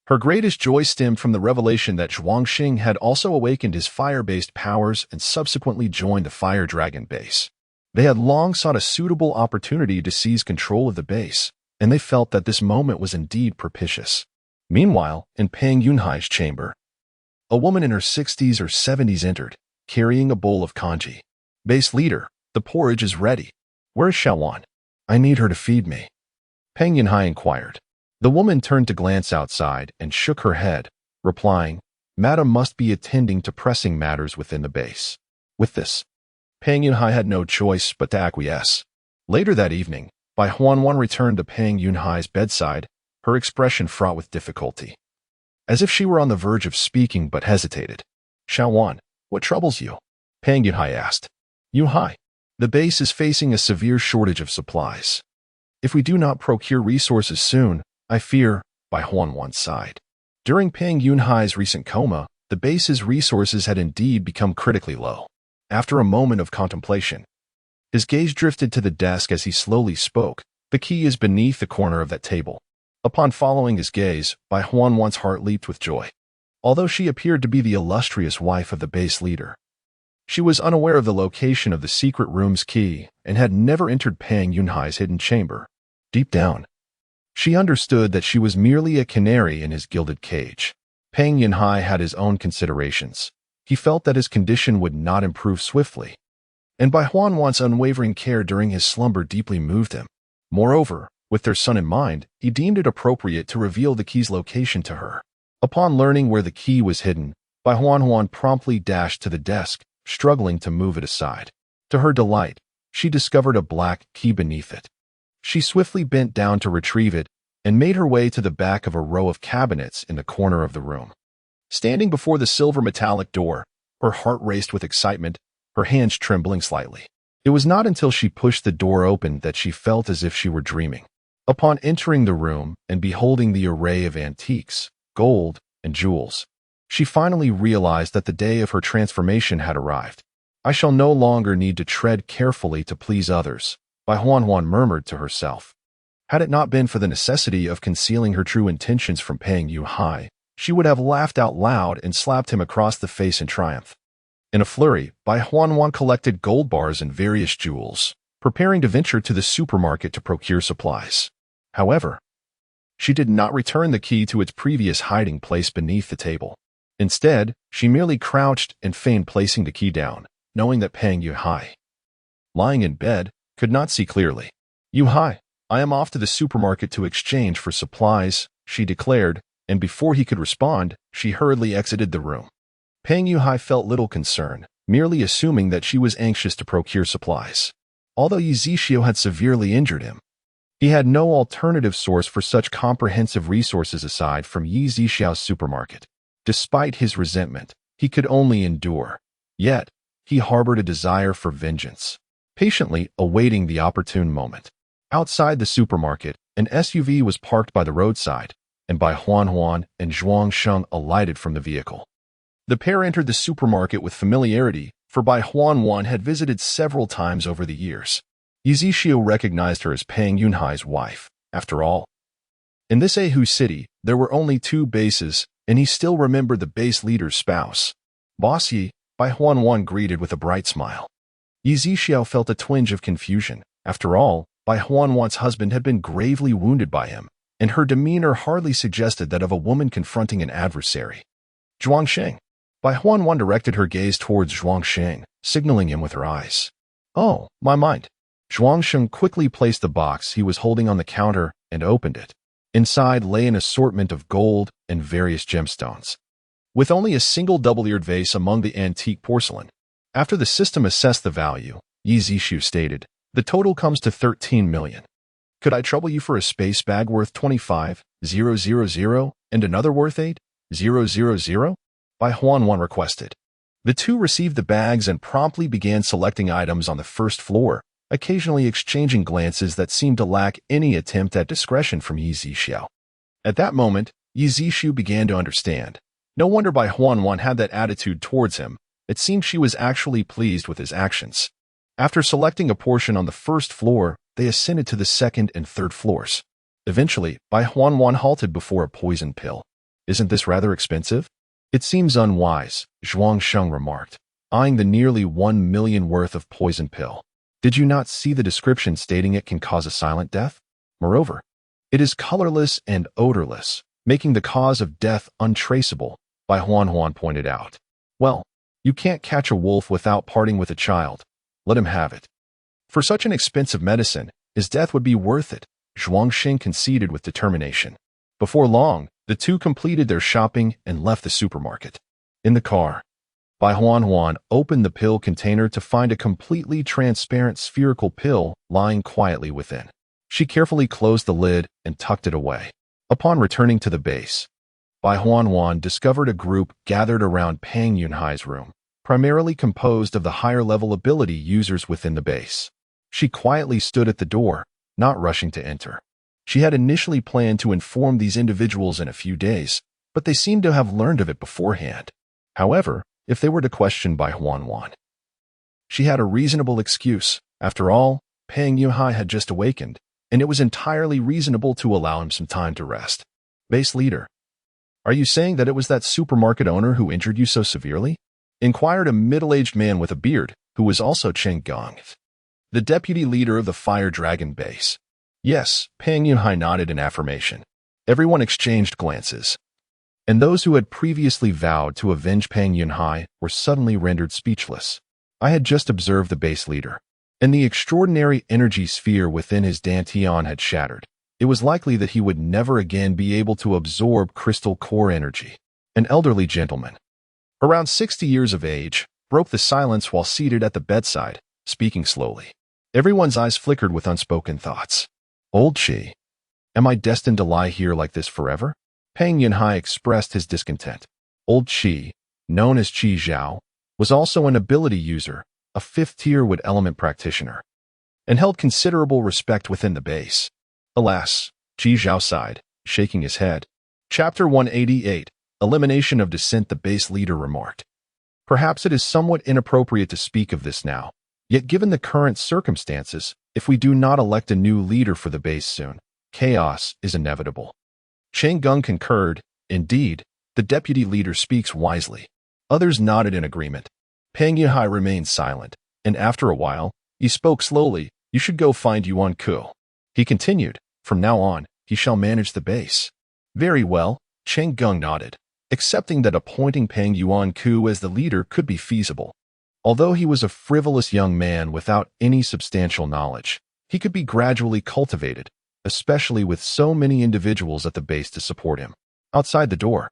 her greatest joy stemmed from the revelation that Zhuangsheng had also awakened his fire-based powers and subsequently joined the Fire Dragon base. They had long sought a suitable opportunity to seize control of the base, and they felt that this moment was indeed propitious. Meanwhile, in Pang Yunhai's chamber, a woman in her 60s or 70s entered, carrying a bowl of congee. Base leader, the porridge is ready. Where's Shawan? I need her to feed me. Pang Yunhai inquired. The woman turned to glance outside and shook her head, replying, Madam must be attending to pressing matters within the base. With this, Pang Yunhai had no choice but to acquiesce. Later that evening, Bai Huanwan returned to Pang Yunhai's bedside, her expression fraught with difficulty, as if she were on the verge of speaking but hesitated. Shawan, what troubles you? Pang Yunhai asked. Yunhai, the base is facing a severe shortage of supplies. If we do not procure resources soon, I fear, Bai Huanwan sighed. During Pang Yunhai's recent coma, the base's resources had indeed become critically low. After a moment of contemplation, his gaze drifted to the desk as he slowly spoke. The key is beneath the corner of that table. Upon following his gaze, Bai Huanwan's heart leaped with joy. Although she appeared to be the illustrious wife of the base leader, she was unaware of the location of the secret room's key and had never entered Pang Yunhai's hidden chamber. Deep down, she understood that she was merely a canary in his gilded cage. Pang Yunhai had his own considerations. He felt that his condition would not improve swiftly, and Bai Huanwan's unwavering care during his slumber deeply moved him. Moreover, with their son in mind, he deemed it appropriate to reveal the key's location to her. Upon learning where the key was hidden, Bai Huanwan promptly dashed to the desk, struggling to move it aside. To her delight, she discovered a black key beneath it. She swiftly bent down to retrieve it and made her way to the back of a row of cabinets in the corner of the room. Standing before the silver metallic door, Her heart raced with excitement, her hands trembling slightly. It was not until she pushed the door open that she felt as if she were dreaming. Upon entering the room and beholding the array of antiques, gold, and jewels, she finally realized that the day of her transformation had arrived. I shall no longer need to tread carefully to please others, Huan murmured to herself. Had it not been for the necessity of concealing her true intentions from Pang Yuhai, she would have laughed out loud and slapped him across the face in triumph. In a flurry, Huan collected gold bars and various jewels, preparing to venture to the supermarket to procure supplies. However, she did not return the key to its previous hiding place beneath the table. Instead, she merely crouched and feigned placing the key down, knowing that Pang Yuhai, lying in bed, could not see clearly. Yuhai, I am off to the supermarket to exchange for supplies, she declared, and before he could respond, she hurriedly exited the room. Pang Yuhai felt little concern, merely assuming that she was anxious to procure supplies. Although Yizishio had severely injured him, he had no alternative source for such comprehensive resources aside from Yizishio's supermarket. Despite his resentment, he could only endure. Yet, he harbored a desire for vengeance, patiently awaiting the opportune moment. Outside the supermarket, an SUV was parked by the roadside, and Huan and Zhuang Sheng alighted from the vehicle. The pair entered the supermarket with familiarity, for Huan had visited several times over the years. Yizishio recognized her as Pang Yunhai's wife. After all, in this Ahu city, there were only 2 bases, and he still remembered the base leader's spouse. Boss Yi, Huan greeted with a bright smile. Yizishio felt a twinge of confusion. After all, Huan's husband had been gravely wounded by him, and her demeanor hardly suggested that of a woman confronting an adversary. Zhuangsheng. Huan directed her gaze towards Zhuangsheng, signaling him with her eyes. Oh, my mind. Zhuangsheng quickly placed the box he was holding on the counter and opened it. Inside lay an assortment of gold and various gemstones, with only a single double-eared vase among the antique porcelain. After the system assessed the value, Yizishu stated, the total comes to 13 million. Could I trouble you for a space bag worth 25,000 and another worth 8,000? Huan requested. The two received the bags and promptly began selecting items on the first floor, occasionally exchanging glances that seemed to lack any attempt at discretion from Yizishu. At that moment, Yizishu began to understand. No wonder Huan had that attitude towards him. It seemed she was actually pleased with his actions. After selecting a portion on the first floor, they ascended to the second and third floors. Eventually, Huan halted before a poison pill. Isn't this rather expensive? It seems unwise, Zhuangsheng remarked, eyeing the nearly 1 million worth of poison pill. Did you not see the description stating it can cause a silent death? Moreover, it is colorless and odorless, making the cause of death untraceable, Huan pointed out. Well, you can't catch a wolf without parting with a child. Let him have it. For such an expensive medicine, his death would be worth it, Zhuangsheng conceded with determination. Before long, the two completed their shopping and left the supermarket. In the car, Huan opened the pill container to find a completely transparent spherical pill lying quietly within. She carefully closed the lid and tucked it away. Upon returning to the base, Huan discovered a group gathered around Pang Yunhai's room, primarily composed of the higher-level ability users within the base. She quietly stood at the door, not rushing to enter. She had initially planned to inform these individuals in a few days, but they seemed to have learned of it beforehand. However, if they were to question Huan, she had a reasonable excuse. After all, Pang Yuhai had just awakened, and it was entirely reasonable to allow him some time to rest. Base leader, are you saying that it was that supermarket owner who injured you so severely? Inquired a middle-aged man with a beard, who was also Chen Gong, the deputy leader of the Fire Dragon base. Yes, Pang Yunhai nodded in affirmation. Everyone exchanged glances, and those who had previously vowed to avenge Pang Yunhai were suddenly rendered speechless. I had just observed the base leader, and the extraordinary energy sphere within his dantian had shattered. It was likely that he would never again be able to absorb crystal core energy. An elderly gentleman, around 60 years of age, broke the silence while seated at the bedside, speaking slowly. Everyone's eyes flickered with unspoken thoughts. Old Chi, am I destined to lie here like this forever? Pang Yunhai expressed his discontent. Old Chi, known as Chi Zhao, was also an ability user, a 5th-tier wood element practitioner, and held considerable respect within the base. Alas, Ji Zhao sighed, shaking his head. Chapter 188, Elimination of Dissent. The base leader remarked. Perhaps it is somewhat inappropriate to speak of this now, yet given the current circumstances, if we do not elect a new leader for the base soon, chaos is inevitable. Chang Gung concurred. Indeed, the deputy leader speaks wisely. Others nodded in agreement. Pang Yunhai remained silent, and after a while, he spoke slowly. You should go find Yuan Ku. He continued. From now on, he shall manage the base. Very well, Chang Gung nodded, accepting that appointing Pang Yuan Ku as the leader could be feasible. Although he was a frivolous young man without any substantial knowledge, he could be gradually cultivated, especially with so many individuals at the base to support him. Outside the door,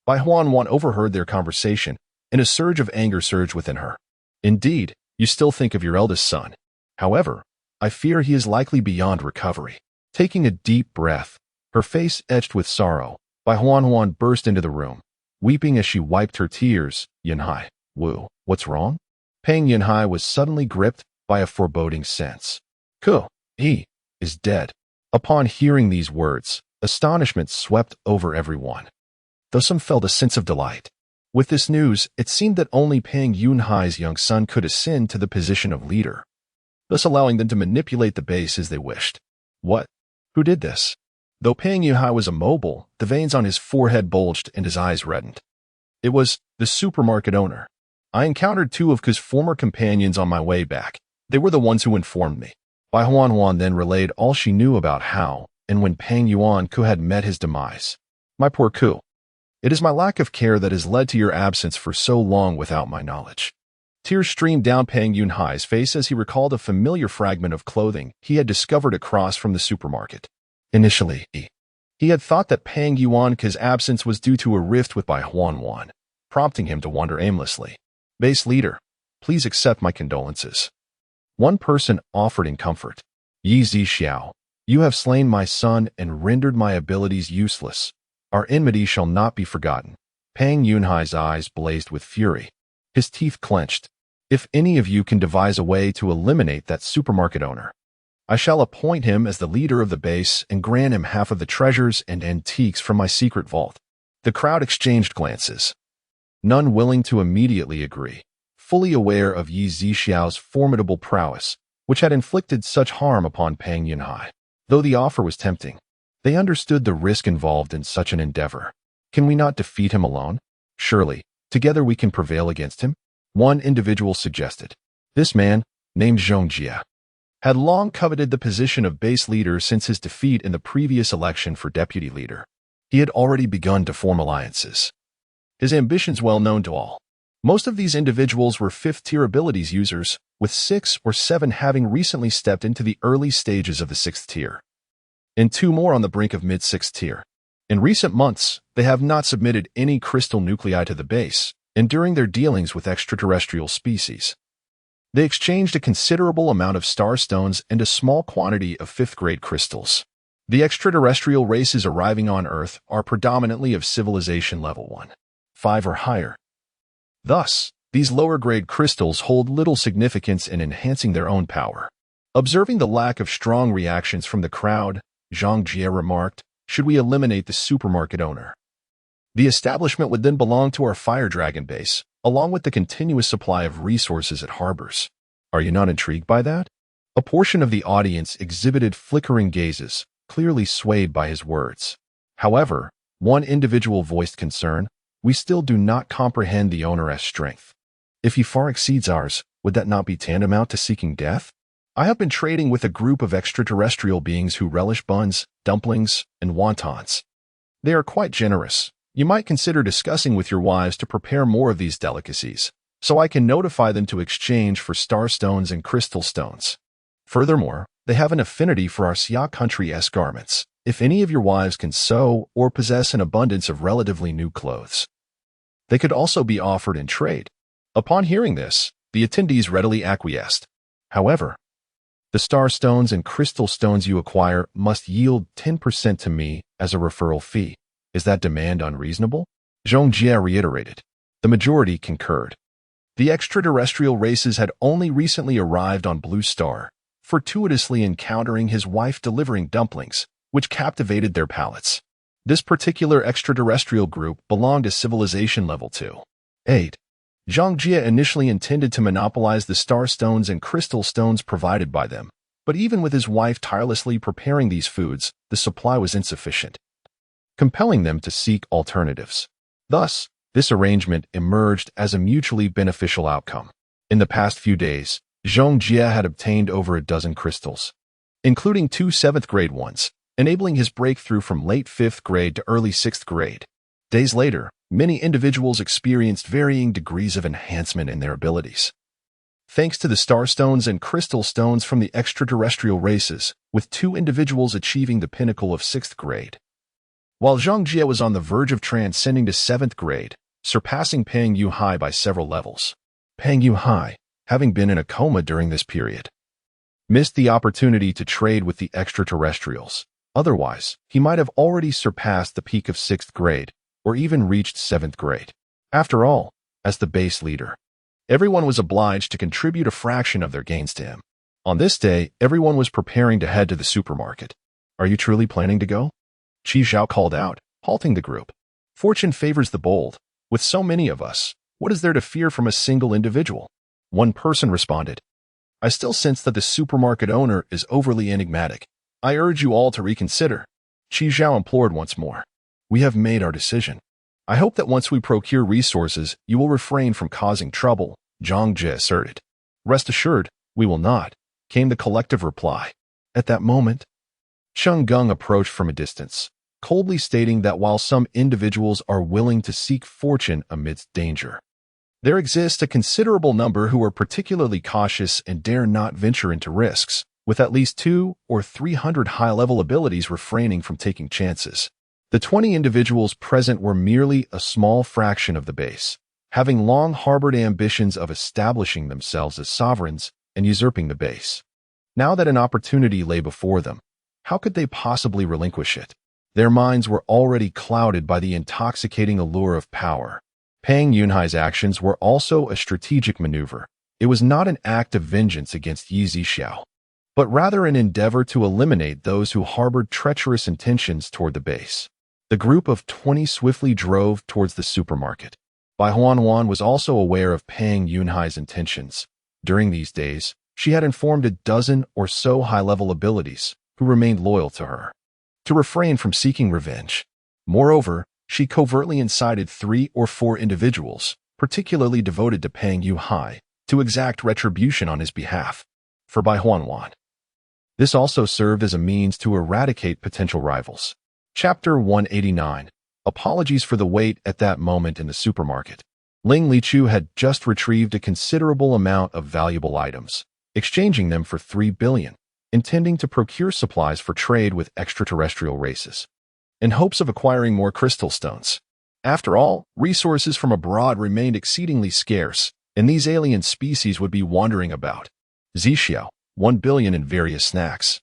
Bai Huan overheard their conversation, and a surge of anger surged within her. Indeed, you still think of your eldest son. However, I fear he is likely beyond recovery. Taking a deep breath, her face etched with sorrow, Bai Huan burst into the room, weeping as she wiped her tears. Yunhai, Wu, what's wrong? Pang Yunhai was suddenly gripped by a foreboding sense. He is dead. Upon hearing these words, astonishment swept over everyone, though some felt a sense of delight. With this news, it seemed that only Pang Yunhai's young son could ascend to the position of leader, thus allowing them to manipulate the base as they wished. What? Who did this? Though Pang Yunhai was immobile, the veins on his forehead bulged and his eyes reddened. It was the supermarket owner. I encountered 2 of Ku's former companions on my way back. They were the ones who informed me. Bai Huan then relayed all she knew about how and when Pang Yuan Ku had met his demise. My poor Ku. It is my lack of care that has led to your absence for so long without my knowledge. Tears streamed down Pang Yunhai's face as he recalled a familiar fragment of clothing he had discovered across from the supermarket. Initially, he had thought that Pang Yuan Ku's absence was due to a rift with Bai Huan, prompting him to wander aimlessly. Base leader, please accept my condolences. One person offered in comfort. Yi Zixiao, you have slain my son and rendered my abilities useless. Our enmity shall not be forgotten. Pang Yunhai's eyes blazed with fury. His teeth clenched. If any of you can devise a way to eliminate that supermarket owner, I shall appoint him as the leader of the base and grant him half of the treasures and antiques from my secret vault. The crowd exchanged glances, none willing to immediately agree, fully aware of Yi Zixiao's formidable prowess, which had inflicted such harm upon Pang Yunhai. Though the offer was tempting, they understood the risk involved in such an endeavor. Can we not defeat him alone? Surely, together we can prevail against him? One individual suggested. This man, named Zhong Jia, had long coveted the position of base leader since his defeat in the previous election for deputy leader. He had already begun to form alliances, his ambitions well known to all. Most of these individuals were 5th-tier abilities users, with 6 or 7 having recently stepped into the early stages of the 6th tier, and 2 more on the brink of mid-6th tier. In recent months, they have not submitted any crystal nuclei to the base, and during their dealings with extraterrestrial species, they exchanged a considerable amount of star stones and a small quantity of 5th-grade crystals. The extraterrestrial races arriving on Earth are predominantly of civilization level 1, 5 or higher. Thus, these lower-grade crystals hold little significance in enhancing their own power. Observing the lack of strong reactions from the crowd, Zhang Jie remarked, should we eliminate the supermarket owner? The establishment would then belong to our Fire Dragon base, along with the continuous supply of resources it harbors. Are you not intrigued by that? A portion of the audience exhibited flickering gazes, clearly swayed by his words. However, one individual voiced concern. We still do not comprehend the owner's strength. If he far exceeds ours, would that not be tantamount to seeking death? I have been trading with a group of extraterrestrial beings who relish buns, dumplings, and wontons. They are quite generous. You might consider discussing with your wives to prepare more of these delicacies, so I can notify them to exchange for star stones and crystal stones. Furthermore, they have an affinity for our Xia country-esque garments. If any of your wives can sew or possess an abundance of relatively new clothes, they could also be offered in trade. Upon hearing this, the attendees readily acquiesced. However, the star stones and crystal stones you acquire must yield 10% to me as a referral fee. Is that demand unreasonable? Zhong Jie reiterated. The majority concurred. The extraterrestrial races had only recently arrived on Blue Star, fortuitously encountering his wife delivering dumplings, which captivated their palates. This particular extraterrestrial group belonged to Civilization Level 2. 8. Zhang Jie initially intended to monopolize the star stones and crystal stones provided by them, but even with his wife tirelessly preparing these foods, the supply was insufficient, compelling them to seek alternatives. Thus, this arrangement emerged as a mutually beneficial outcome. In the past few days, Zhang Jie had obtained over a dozen crystals, including 2 7th-grade ones, enabling his breakthrough from late 5th grade to early 6th grade. Days later, many individuals experienced varying degrees of enhancement in their abilities, thanks to the star stones and crystal stones from the extraterrestrial races, with 2 individuals achieving the pinnacle of 6th grade. While Zhang Jie was on the verge of transcending to 7th grade, surpassing Peng Yuhai by several levels. Peng Yuhai, having been in a coma during this period, missed the opportunity to trade with the extraterrestrials. Otherwise, he might have already surpassed the peak of 6th grade, or even reached 7th grade. After all, as the base leader, everyone was obliged to contribute a fraction of their gains to him. On this day, everyone was preparing to head to the supermarket. "Are you truly planning to go?" Qi Zhao called out, halting the group. "Fortune favors the bold. With so many of us, what is there to fear from a single individual?" One person responded, "I still sense that the supermarket owner is overly enigmatic. I urge you all to reconsider." Qi Zhao implored once more. "We have made our decision. I hope that once we procure resources, you will refrain from causing trouble," Zhang Jie asserted. "Rest assured, we will not," came the collective reply. At that moment, Cheng Gung approached from a distance, coldly stating that while some individuals are willing to seek fortune amidst danger, there exists a considerable number who are particularly cautious and dare not venture into risks, with at least 200 or 300 high-level abilities refraining from taking chances. The 20 individuals present were merely a small fraction of the base, having long harbored ambitions of establishing themselves as sovereigns and usurping the base. Now that an opportunity lay before them, how could they possibly relinquish it? Their minds were already clouded by the intoxicating allure of power. Peng Yunhai's actions were also a strategic maneuver. It was not an act of vengeance against Yi Zixiao, but rather an endeavor to eliminate those who harbored treacherous intentions toward the base. The group of 20 swiftly drove towards the supermarket. Bai Huanhuan was also aware of Peng Yunhai's intentions. During these days, she had informed a dozen or so high-level abilities who remained loyal to her, to refrain from seeking revenge. Moreover, she covertly incited 3 or 4 individuals, particularly devoted to Peng Yuhai, to exact retribution on his behalf. For Bai Huanhuan, this also served as a means to eradicate potential rivals. Chapter 189. Apologies for the wait at that moment in the supermarket. Ling Lichu had just retrieved a considerable amount of valuable items, exchanging them for 3 billion, intending to procure supplies for trade with extraterrestrial races, in hopes of acquiring more crystal stones. After all, resources from abroad remained exceedingly scarce, and these alien species would be wandering about. Zixiao, 1 billion in various snacks,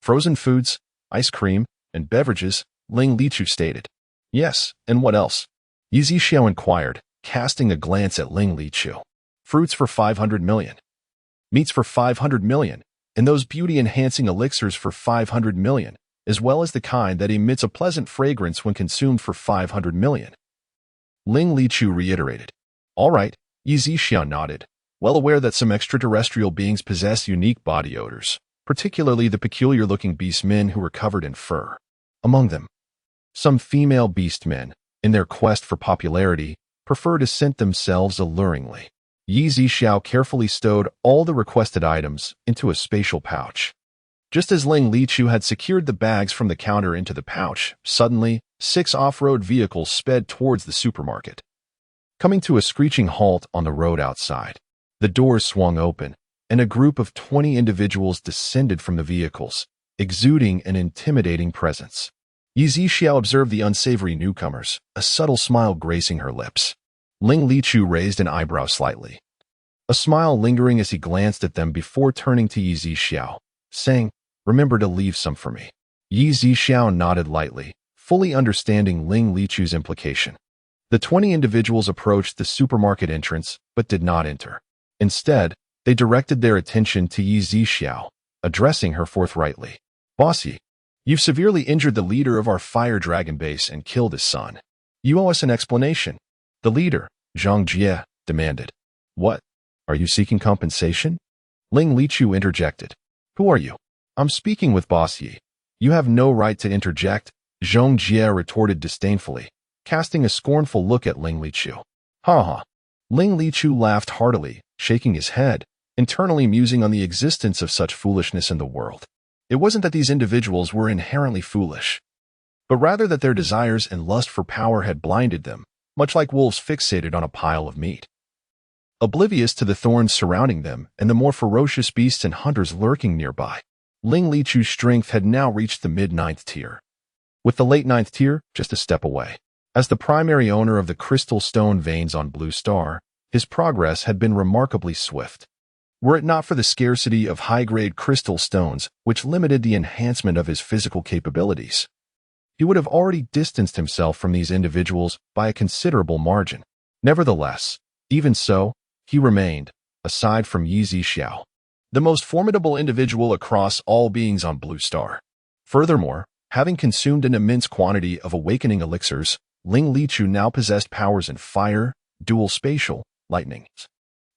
frozen foods, ice cream, and beverages, Ling Lichu stated. "Yes, and what else?" Yi Zixiao inquired, casting a glance at Ling Lichu. "Fruits for 500 million, meats for 500 million, and those beauty-enhancing elixirs for 500 million, as well as the kind that emits a pleasant fragrance when consumed for 500 million. Ling Lichu reiterated. "All right," Yi Zixiao nodded, well aware that some extraterrestrial beings possess unique body odors, particularly the peculiar-looking beast men who were covered in fur. Among them, some female beast men, in their quest for popularity, prefer to scent themselves alluringly. Yi Zixiao carefully stowed all the requested items into a spatial pouch. Just as Ling Lichu had secured the bags from the counter into the pouch, suddenly, 6 off-road vehicles sped towards the supermarket, coming to a screeching halt on the road outside. The doors swung open, and a group of 20 individuals descended from the vehicles, exuding an intimidating presence. Yi Zixiao observed the unsavory newcomers, a subtle smile gracing her lips. Ling Lichu raised an eyebrow slightly, a smile lingering as he glanced at them before turning to Yi Zixiao, saying, "Remember to leave some for me." Yi Zixiao nodded lightly, fully understanding Ling Lichu's implication. The 20 individuals approached the supermarket entrance but did not enter. Instead, they directed their attention to Yi Zixiao, addressing her forthrightly. Bossy, you've severely injured the leader of our fire dragon base and killed his son. You owe us an explanation. The leader, Zhang Jie, demanded. What? Are you seeking compensation? Ling Lichu interjected. Who are you? I'm speaking with Boss Yi. You have no right to interject, Zhang Jie retorted disdainfully, casting a scornful look at Ling Lichu. Ha ha. Ling Lichu laughed heartily, shaking his head, internally musing on the existence of such foolishness in the world. It wasn't that these individuals were inherently foolish, but rather that their desires and lust for power had blinded them, much like wolves fixated on a pile of meat. Oblivious to the thorns surrounding them and the more ferocious beasts and hunters lurking nearby, Ling Lichu's strength had now reached the mid-9th tier, with the late 9th tier just a step away. As the primary owner of the crystal stone veins on Blue Star, his progress had been remarkably swift. Were it not for the scarcity of high-grade crystal stones, which limited the enhancement of his physical capabilities, he would have already distanced himself from these individuals by a considerable margin. Nevertheless, even so, he remained, aside from Yi Zixiao, the most formidable individual across all beings on Blue Star. Furthermore, having consumed an immense quantity of awakening elixirs, Ling Lichu now possessed powers in fire, dual spatial, lightning,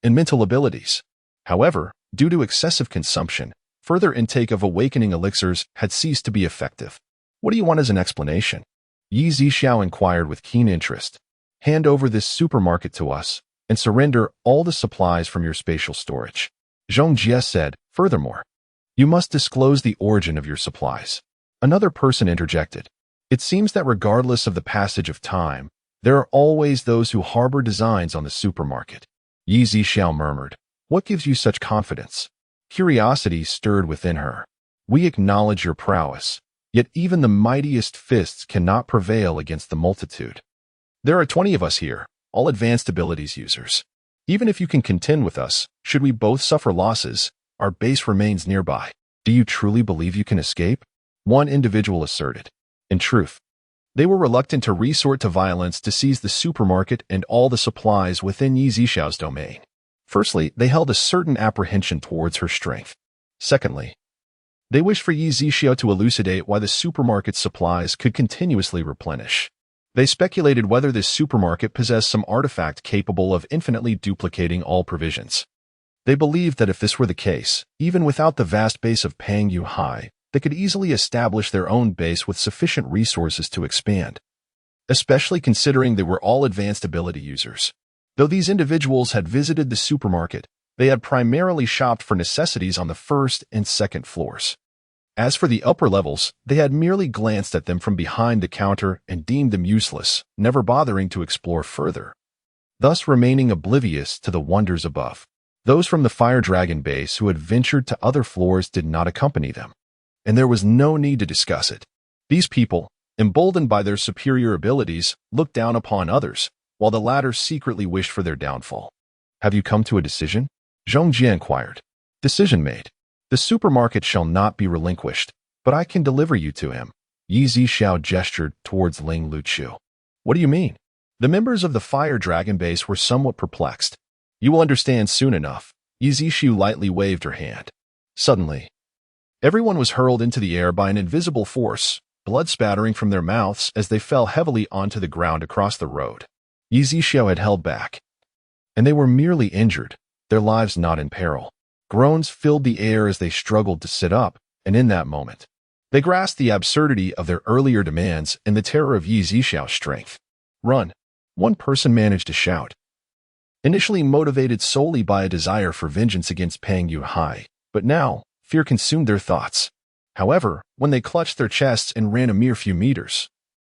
and mental abilities. However, due to excessive consumption, further intake of awakening elixirs had ceased to be effective. What do you want as an explanation? Yi Zixiao inquired with keen interest. Hand over this supermarket to us, and surrender all the supplies from your spatial storage. Zhang Jie said, furthermore, you must disclose the origin of your supplies. Another person interjected. It seems that regardless of the passage of time, there are always those who harbor designs on the supermarket. Yi Zixiao murmured, what gives you such confidence? Curiosity stirred within her. We acknowledge your prowess, yet even the mightiest fists cannot prevail against the multitude. There are 20 of us here, all advanced abilities users. Even if you can contend with us, should we both suffer losses, our base remains nearby. Do you truly believe you can escape? One individual asserted. In truth, they were reluctant to resort to violence to seize the supermarket and all the supplies within Yi Zixiao's domain. Firstly, they held a certain apprehension towards her strength. Secondly, they wished for Yi Zixiao to elucidate why the supermarket's supplies could continuously replenish. They speculated whether this supermarket possessed some artifact capable of infinitely duplicating all provisions. They believed that if this were the case, even without the vast base of Pang Yu Hai, they could easily establish their own base with sufficient resources to expand, especially considering they were all advanced ability users. Though these individuals had visited the supermarket, they had primarily shopped for necessities on the first and second floors. As for the upper levels, they had merely glanced at them from behind the counter and deemed them useless, never bothering to explore further, thus remaining oblivious to the wonders above. Those from the Fire Dragon base who had ventured to other floors did not accompany them, and there was no need to discuss it. These people, emboldened by their superior abilities, looked down upon others, while the latter secretly wished for their downfall. Have you come to a decision? Zhang Jie inquired. Decision made. The supermarket shall not be relinquished, but I can deliver you to him. Yi Zixiao gestured towards Ling Lichu. What do you mean? The members of the Fire Dragon base were somewhat perplexed. You will understand soon enough. Yi Zixiao lightly waved her hand. Suddenly, everyone was hurled into the air by an invisible force, blood spattering from their mouths as they fell heavily onto the ground across the road. Yi Zixiao had held back, and they were merely injured, their lives not in peril. Groans filled the air as they struggled to sit up, and in that moment, they grasped the absurdity of their earlier demands and the terror of Yi Zixiao's strength. Run, one person managed to shout. Initially motivated solely by a desire for vengeance against Pang Yu Hai, but now, fear consumed their thoughts. However, when they clutched their chests and ran a mere few meters,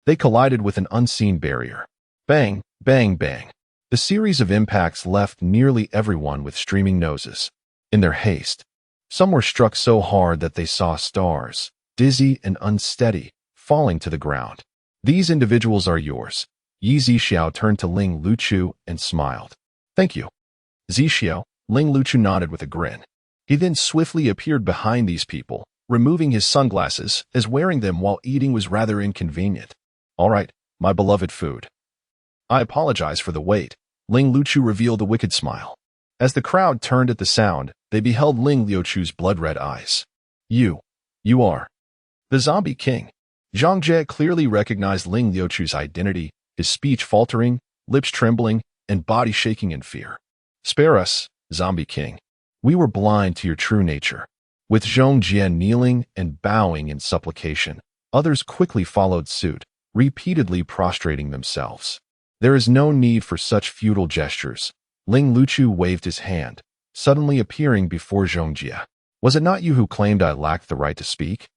they collided with an unseen barrier. Bang, bang, bang. The series of impacts left nearly everyone with streaming noses. In their haste, some were struck so hard that they saw stars, dizzy and unsteady, falling to the ground. These individuals are yours. Yi Zixiao turned to Ling Lichu and smiled. Thank you. Zixiao, Ling Lichu nodded with a grin. He then swiftly appeared behind these people, removing his sunglasses, as wearing them while eating was rather inconvenient. All right, my beloved food. I apologize for the wait. Ling Luchu revealed a wicked smile. As the crowd turned at the sound, they beheld Ling Liuchu's blood-red eyes. You are the Zombie King. Zhang Jie clearly recognized Ling Liuchu's identity, his speech faltering, lips trembling, and body shaking in fear. Spare us, Zombie King. We were blind to your true nature. With Zhang Jie kneeling and bowing in supplication, others quickly followed suit, repeatedly prostrating themselves. There is no need for such futile gestures. Ling Luchu waved his hand, suddenly appearing before Zhang Jie. Was it not you who claimed I lacked the right to speak?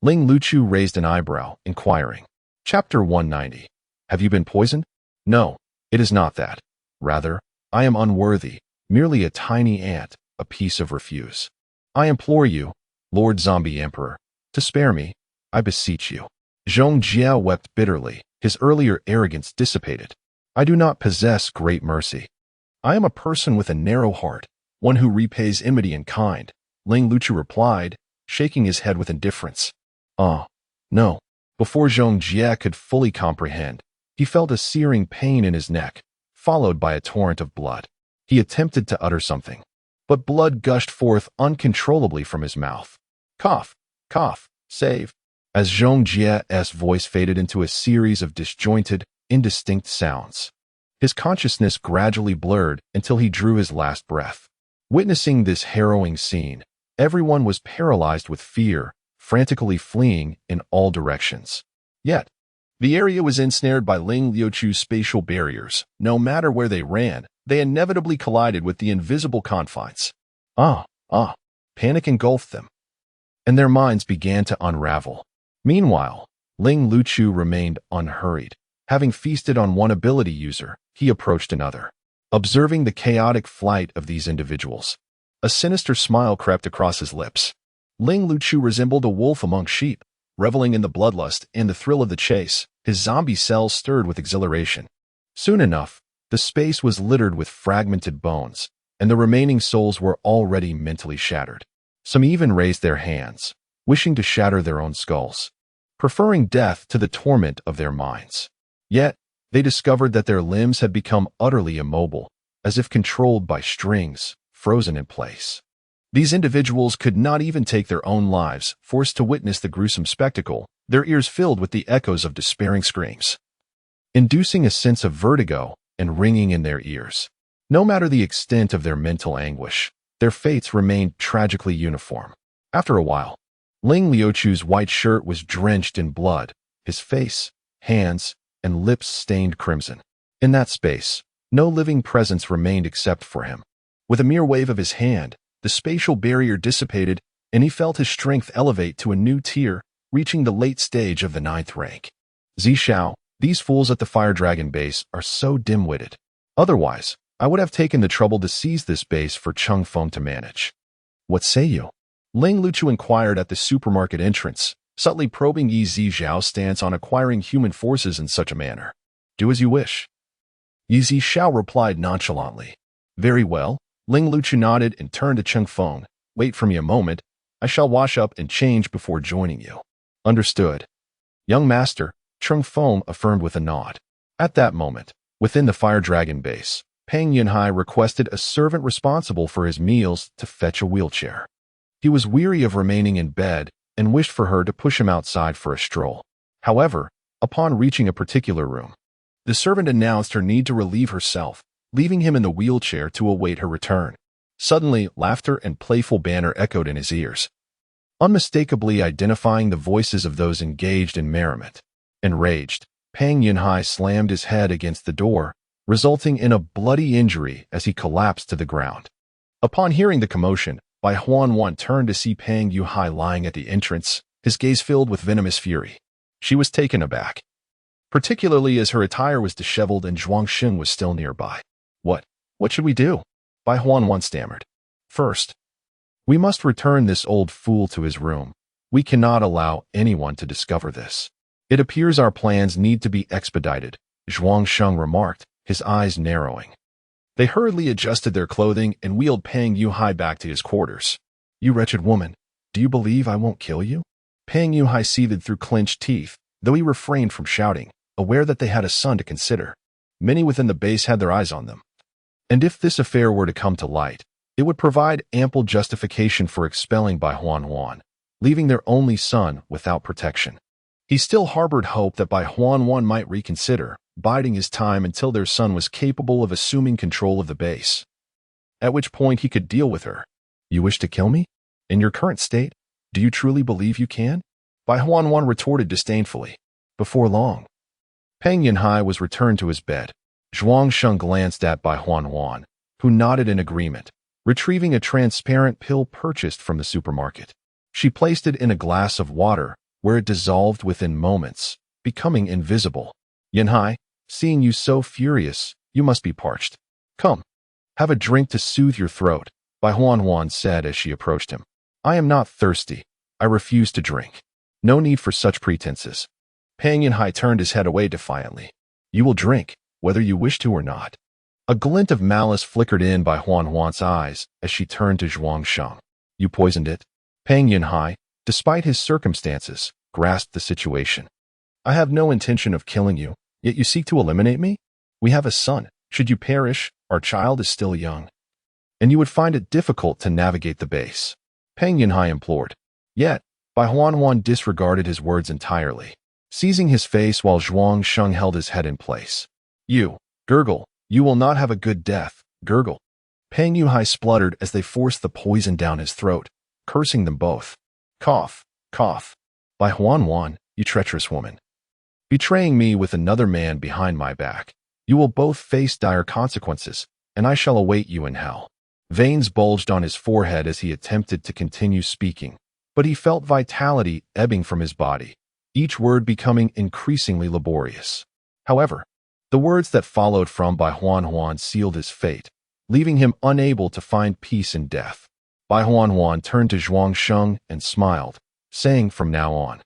Ling Luchu raised an eyebrow, inquiring. Chapter 190. Have you been poisoned? No, it is not that. Rather, I am unworthy, merely a tiny ant, a piece of refuse. I implore you, Lord Zombie Emperor, to spare me, I beseech you. Zhang Jie wept bitterly, his earlier arrogance dissipated. I do not possess great mercy. I am a person with a narrow heart, one who repays enmity in kind, Ling Luchu replied, shaking his head with indifference. No. Before Zhang Jie could fully comprehend, he felt a searing pain in his neck, followed by a torrent of blood. He attempted to utter something, but blood gushed forth uncontrollably from his mouth. Cough, save. As Zhang Jie's voice faded into a series of disjointed, indistinct sounds. His consciousness gradually blurred until he drew his last breath. Witnessing this harrowing scene, everyone was paralyzed with fear, frantically fleeing in all directions. Yet, the area was ensnared by Ling Liuchu's spatial barriers. No matter where they ran, they inevitably collided with the invisible confines. Panic engulfed them, and their minds began to unravel. Meanwhile, Ling Luchu remained unhurried. Having feasted on one ability user, he approached another. Observing the chaotic flight of these individuals, a sinister smile crept across his lips. Ling Luchu resembled a wolf among sheep, reveling in the bloodlust and the thrill of the chase. His zombie cells stirred with exhilaration. Soon enough, the space was littered with fragmented bones, and the remaining souls were already mentally shattered. Some even raised their hands, wishing to shatter their own skulls, preferring death to the torment of their minds. Yet, they discovered that their limbs had become utterly immobile, as if controlled by strings, frozen in place. These individuals could not even take their own lives, forced to witness the gruesome spectacle, their ears filled with the echoes of despairing screams, inducing a sense of vertigo and ringing in their ears. No matter the extent of their mental anguish, their fates remained tragically uniform. After a while, Ling Liuchu's white shirt was drenched in blood, his face, hands, and lips stained crimson. In that space, no living presence remained except for him. With a mere wave of his hand, the spatial barrier dissipated, and he felt his strength elevate to a new tier, reaching the late stage of the 9th rank. Zishao, these fools at the Fire Dragon base are so dim-witted. Otherwise, I would have taken the trouble to seize this base for Chung Feng to manage. What say you? Ling Luchu inquired at the supermarket entrance, subtly probing Yi Zhiao's stance on acquiring human forces in such a manner. Do as you wish. Yi Zhiao replied nonchalantly. Very well. Ling Luchu nodded and turned to Chung Feng. Wait for me a moment. I shall wash up and change before joining you. Understood. Young master, Chung Feng affirmed with a nod. At that moment, within the Fire Dragon base, Peng Yunhai requested a servant responsible for his meals to fetch a wheelchair. He was weary of remaining in bed and wished for her to push him outside for a stroll. However, upon reaching a particular room, the servant announced her need to relieve herself, leaving him in the wheelchair to await her return. Suddenly, laughter and playful banter echoed in his ears, unmistakably identifying the voices of those engaged in merriment. Enraged, Peng Yunhai slammed his head against the door, resulting in a bloody injury as he collapsed to the ground. Upon hearing the commotion, Bai Huan turned to see Peng Yunhai lying at the entrance, his gaze filled with venomous fury. She was taken aback, particularly as her attire was disheveled and Zhuang Xing was still nearby. What should we do? Bai Huan stammered. First, we must return this old fool to his room. We cannot allow anyone to discover this. It appears our plans need to be expedited, Zhuang Sheng remarked, his eyes narrowing. They hurriedly adjusted their clothing and wheeled Peng Yunhai back to his quarters. You wretched woman, do you believe I won't kill you? Peng Yunhai seethed through clenched teeth, though he refrained from shouting, aware that they had a son to consider. Many within the base had their eyes on them. And if this affair were to come to light, it would provide ample justification for expelling Bai Huan, leaving their only son without protection. He still harbored hope that Bai Huan might reconsider, biding his time until their son was capable of assuming control of the base, at which point he could deal with her. You wish to kill me? In your current state, do you truly believe you can? Bai Huan retorted disdainfully. Before long, Peng Yunhai was returned to his bed. Zhuang Sheng glanced at Bai Huan, who nodded in agreement, retrieving a transparent pill purchased from the supermarket. She placed it in a glass of water, where it dissolved within moments, becoming invisible. Yunhai, seeing you so furious, you must be parched. Come, have a drink to soothe your throat, Bai Huan said as she approached him. I am not thirsty. I refuse to drink. No need for such pretenses. Peng Yunhai turned his head away defiantly. You will drink, whether you wish to or not. A glint of malice flickered in Bai Huan's eyes as she turned to Zhuang Sheng. You poisoned it? Peng Yunhai, despite his circumstances, grasped the situation. I have no intention of killing you, yet you seek to eliminate me? We have a son. Should you perish, our child is still young. And you would find it difficult to navigate the base. Peng Yunhai implored. Yet, Bai Huan disregarded his words entirely, seizing his face while Zhuang Sheng held his head in place. You, gurgle, you will not have a good death, gurgle. Peng Yunhai spluttered as they forced the poison down his throat, cursing them both. Cough, cough. Bai Huan, you treacherous woman. Betraying me with another man behind my back, you will both face dire consequences, and I shall await you in hell. Veins bulged on his forehead as he attempted to continue speaking, but he felt vitality ebbing from his body, each word becoming increasingly laborious. However, the words that followed from Bai Huan sealed his fate, leaving him unable to find peace in death. Bai Huan turned to Zhuang Sheng and smiled, saying from now on,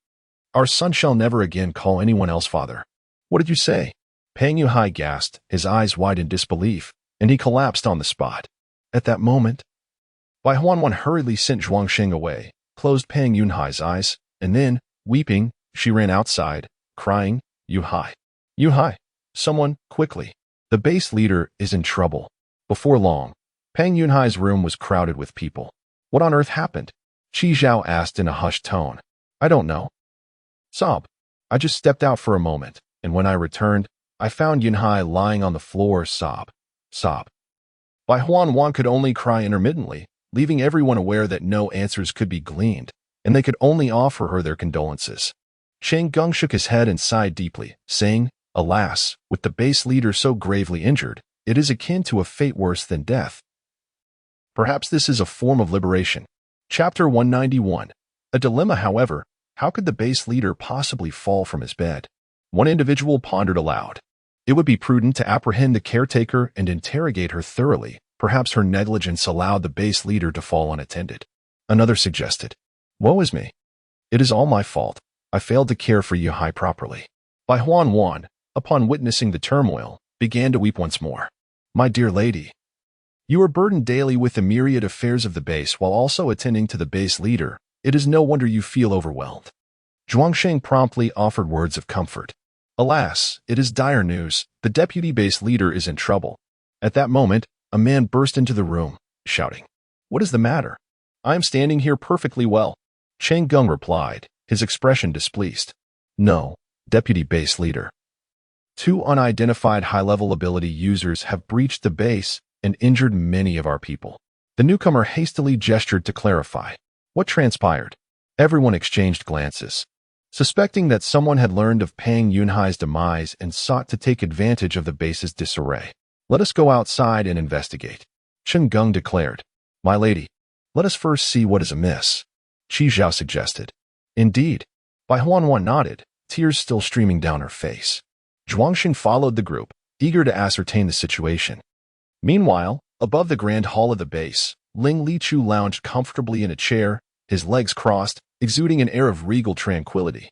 our son shall never again call anyone else father. What did you say? Peng Yunhai gasped, his eyes wide in disbelief, and he collapsed on the spot. At that moment, Bai Huan hurriedly sent Zhuang Sheng away, closed Peng Yunhai's eyes, and then, weeping, she ran outside, crying, Yunhai. Yunhai. Someone, quickly. The base leader is in trouble. Before long, Peng Yunhai's room was crowded with people. What on earth happened? Qi Zhao asked in a hushed tone. I don't know. Sob. I just stepped out for a moment, and when I returned, I found Yunhai lying on the floor, sob. Sob. Bai Huan could only cry intermittently, leaving everyone aware that no answers could be gleaned, and they could only offer her their condolences. Cheng Gung shook his head and sighed deeply, saying, Alas, with the base leader so gravely injured, it is akin to a fate worse than death. Perhaps this is a form of liberation. Chapter 191. A dilemma, however, how could the base leader possibly fall from his bed? One individual pondered aloud. It would be prudent to apprehend the caretaker and interrogate her thoroughly. Perhaps her negligence allowed the base leader to fall unattended. Another suggested, Woe is me. It is all my fault. I failed to care for Yunhai properly. Bai Huan, upon witnessing the turmoil, began to weep once more. My dear lady, you are burdened daily with the myriad affairs of the base while also attending to the base leader. It is no wonder you feel overwhelmed. Zhuang Sheng promptly offered words of comfort. Alas, it is dire news. The deputy base leader is in trouble. At that moment, a man burst into the room, shouting, What is the matter? I am standing here perfectly well. Cheng Gung replied, his expression displeased. No, deputy base leader. 2 unidentified high-level ability users have breached the base and injured many of our people. The newcomer hastily gestured to clarify. What transpired? Everyone exchanged glances, suspecting that someone had learned of Peng Yunhai's demise and sought to take advantage of the base's disarray. Let us go outside and investigate. Cheng Gung declared. My lady, let us first see what is amiss. Qi Zhao suggested. Indeed. Bai Huan nodded, tears still streaming down her face. Zhuang Sheng followed the group, eager to ascertain the situation. Meanwhile, above the grand hall of the base, Ling Lichu lounged comfortably in a chair, his legs crossed, exuding an air of regal tranquility,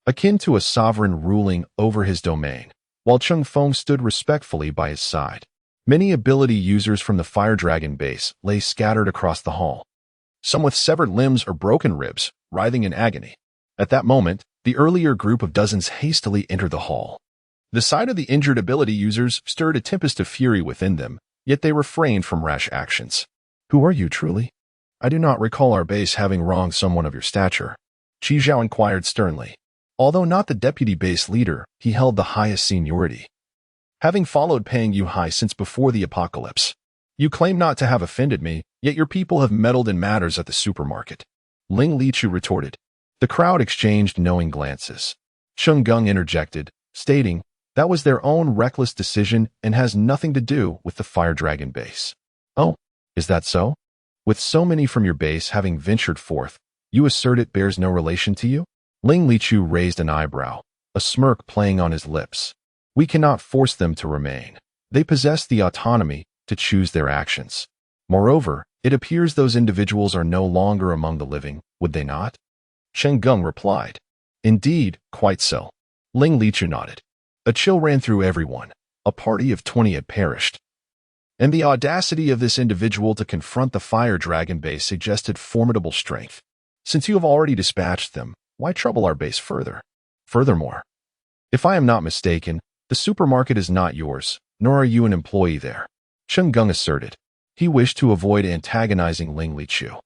akin to a sovereign ruling over his domain, while Cheng Feng stood respectfully by his side. Many ability users from the Fire Dragon base lay scattered across the hall, some with severed limbs or broken ribs, writhing in agony. At that moment, the earlier group of dozens hastily entered the hall. The sight of the injured ability users stirred a tempest of fury within them, yet they refrained from rash actions. Who are you truly? I do not recall our base having wronged someone of your stature. Qi Zhao inquired sternly. Although not the deputy base leader, he held the highest seniority, having followed Pang Yuhai since before the apocalypse. You claim not to have offended me, yet your people have meddled in matters at the supermarket. Ling Lichu retorted. The crowd exchanged knowing glances. Cheng Gung interjected, stating, that was their own reckless decision and has nothing to do with the Fire Dragon base. Oh, is that so? With so many from your base having ventured forth, you assert it bears no relation to you? Ling Lichu raised an eyebrow, a smirk playing on his lips. We cannot force them to remain. They possess the autonomy to choose their actions. Moreover, it appears those individuals are no longer among the living, would they not? Cheng Gung replied. Indeed, quite so. Ling Lichu nodded. A chill ran through everyone. A party of 20 had perished. And the audacity of this individual to confront the Fire Dragon base suggested formidable strength. Since you have already dispatched them, why trouble our base further? Furthermore, if I am not mistaken, the supermarket is not yours, nor are you an employee there. Cheng Gung asserted. He wished to avoid antagonizing Ling Lichu,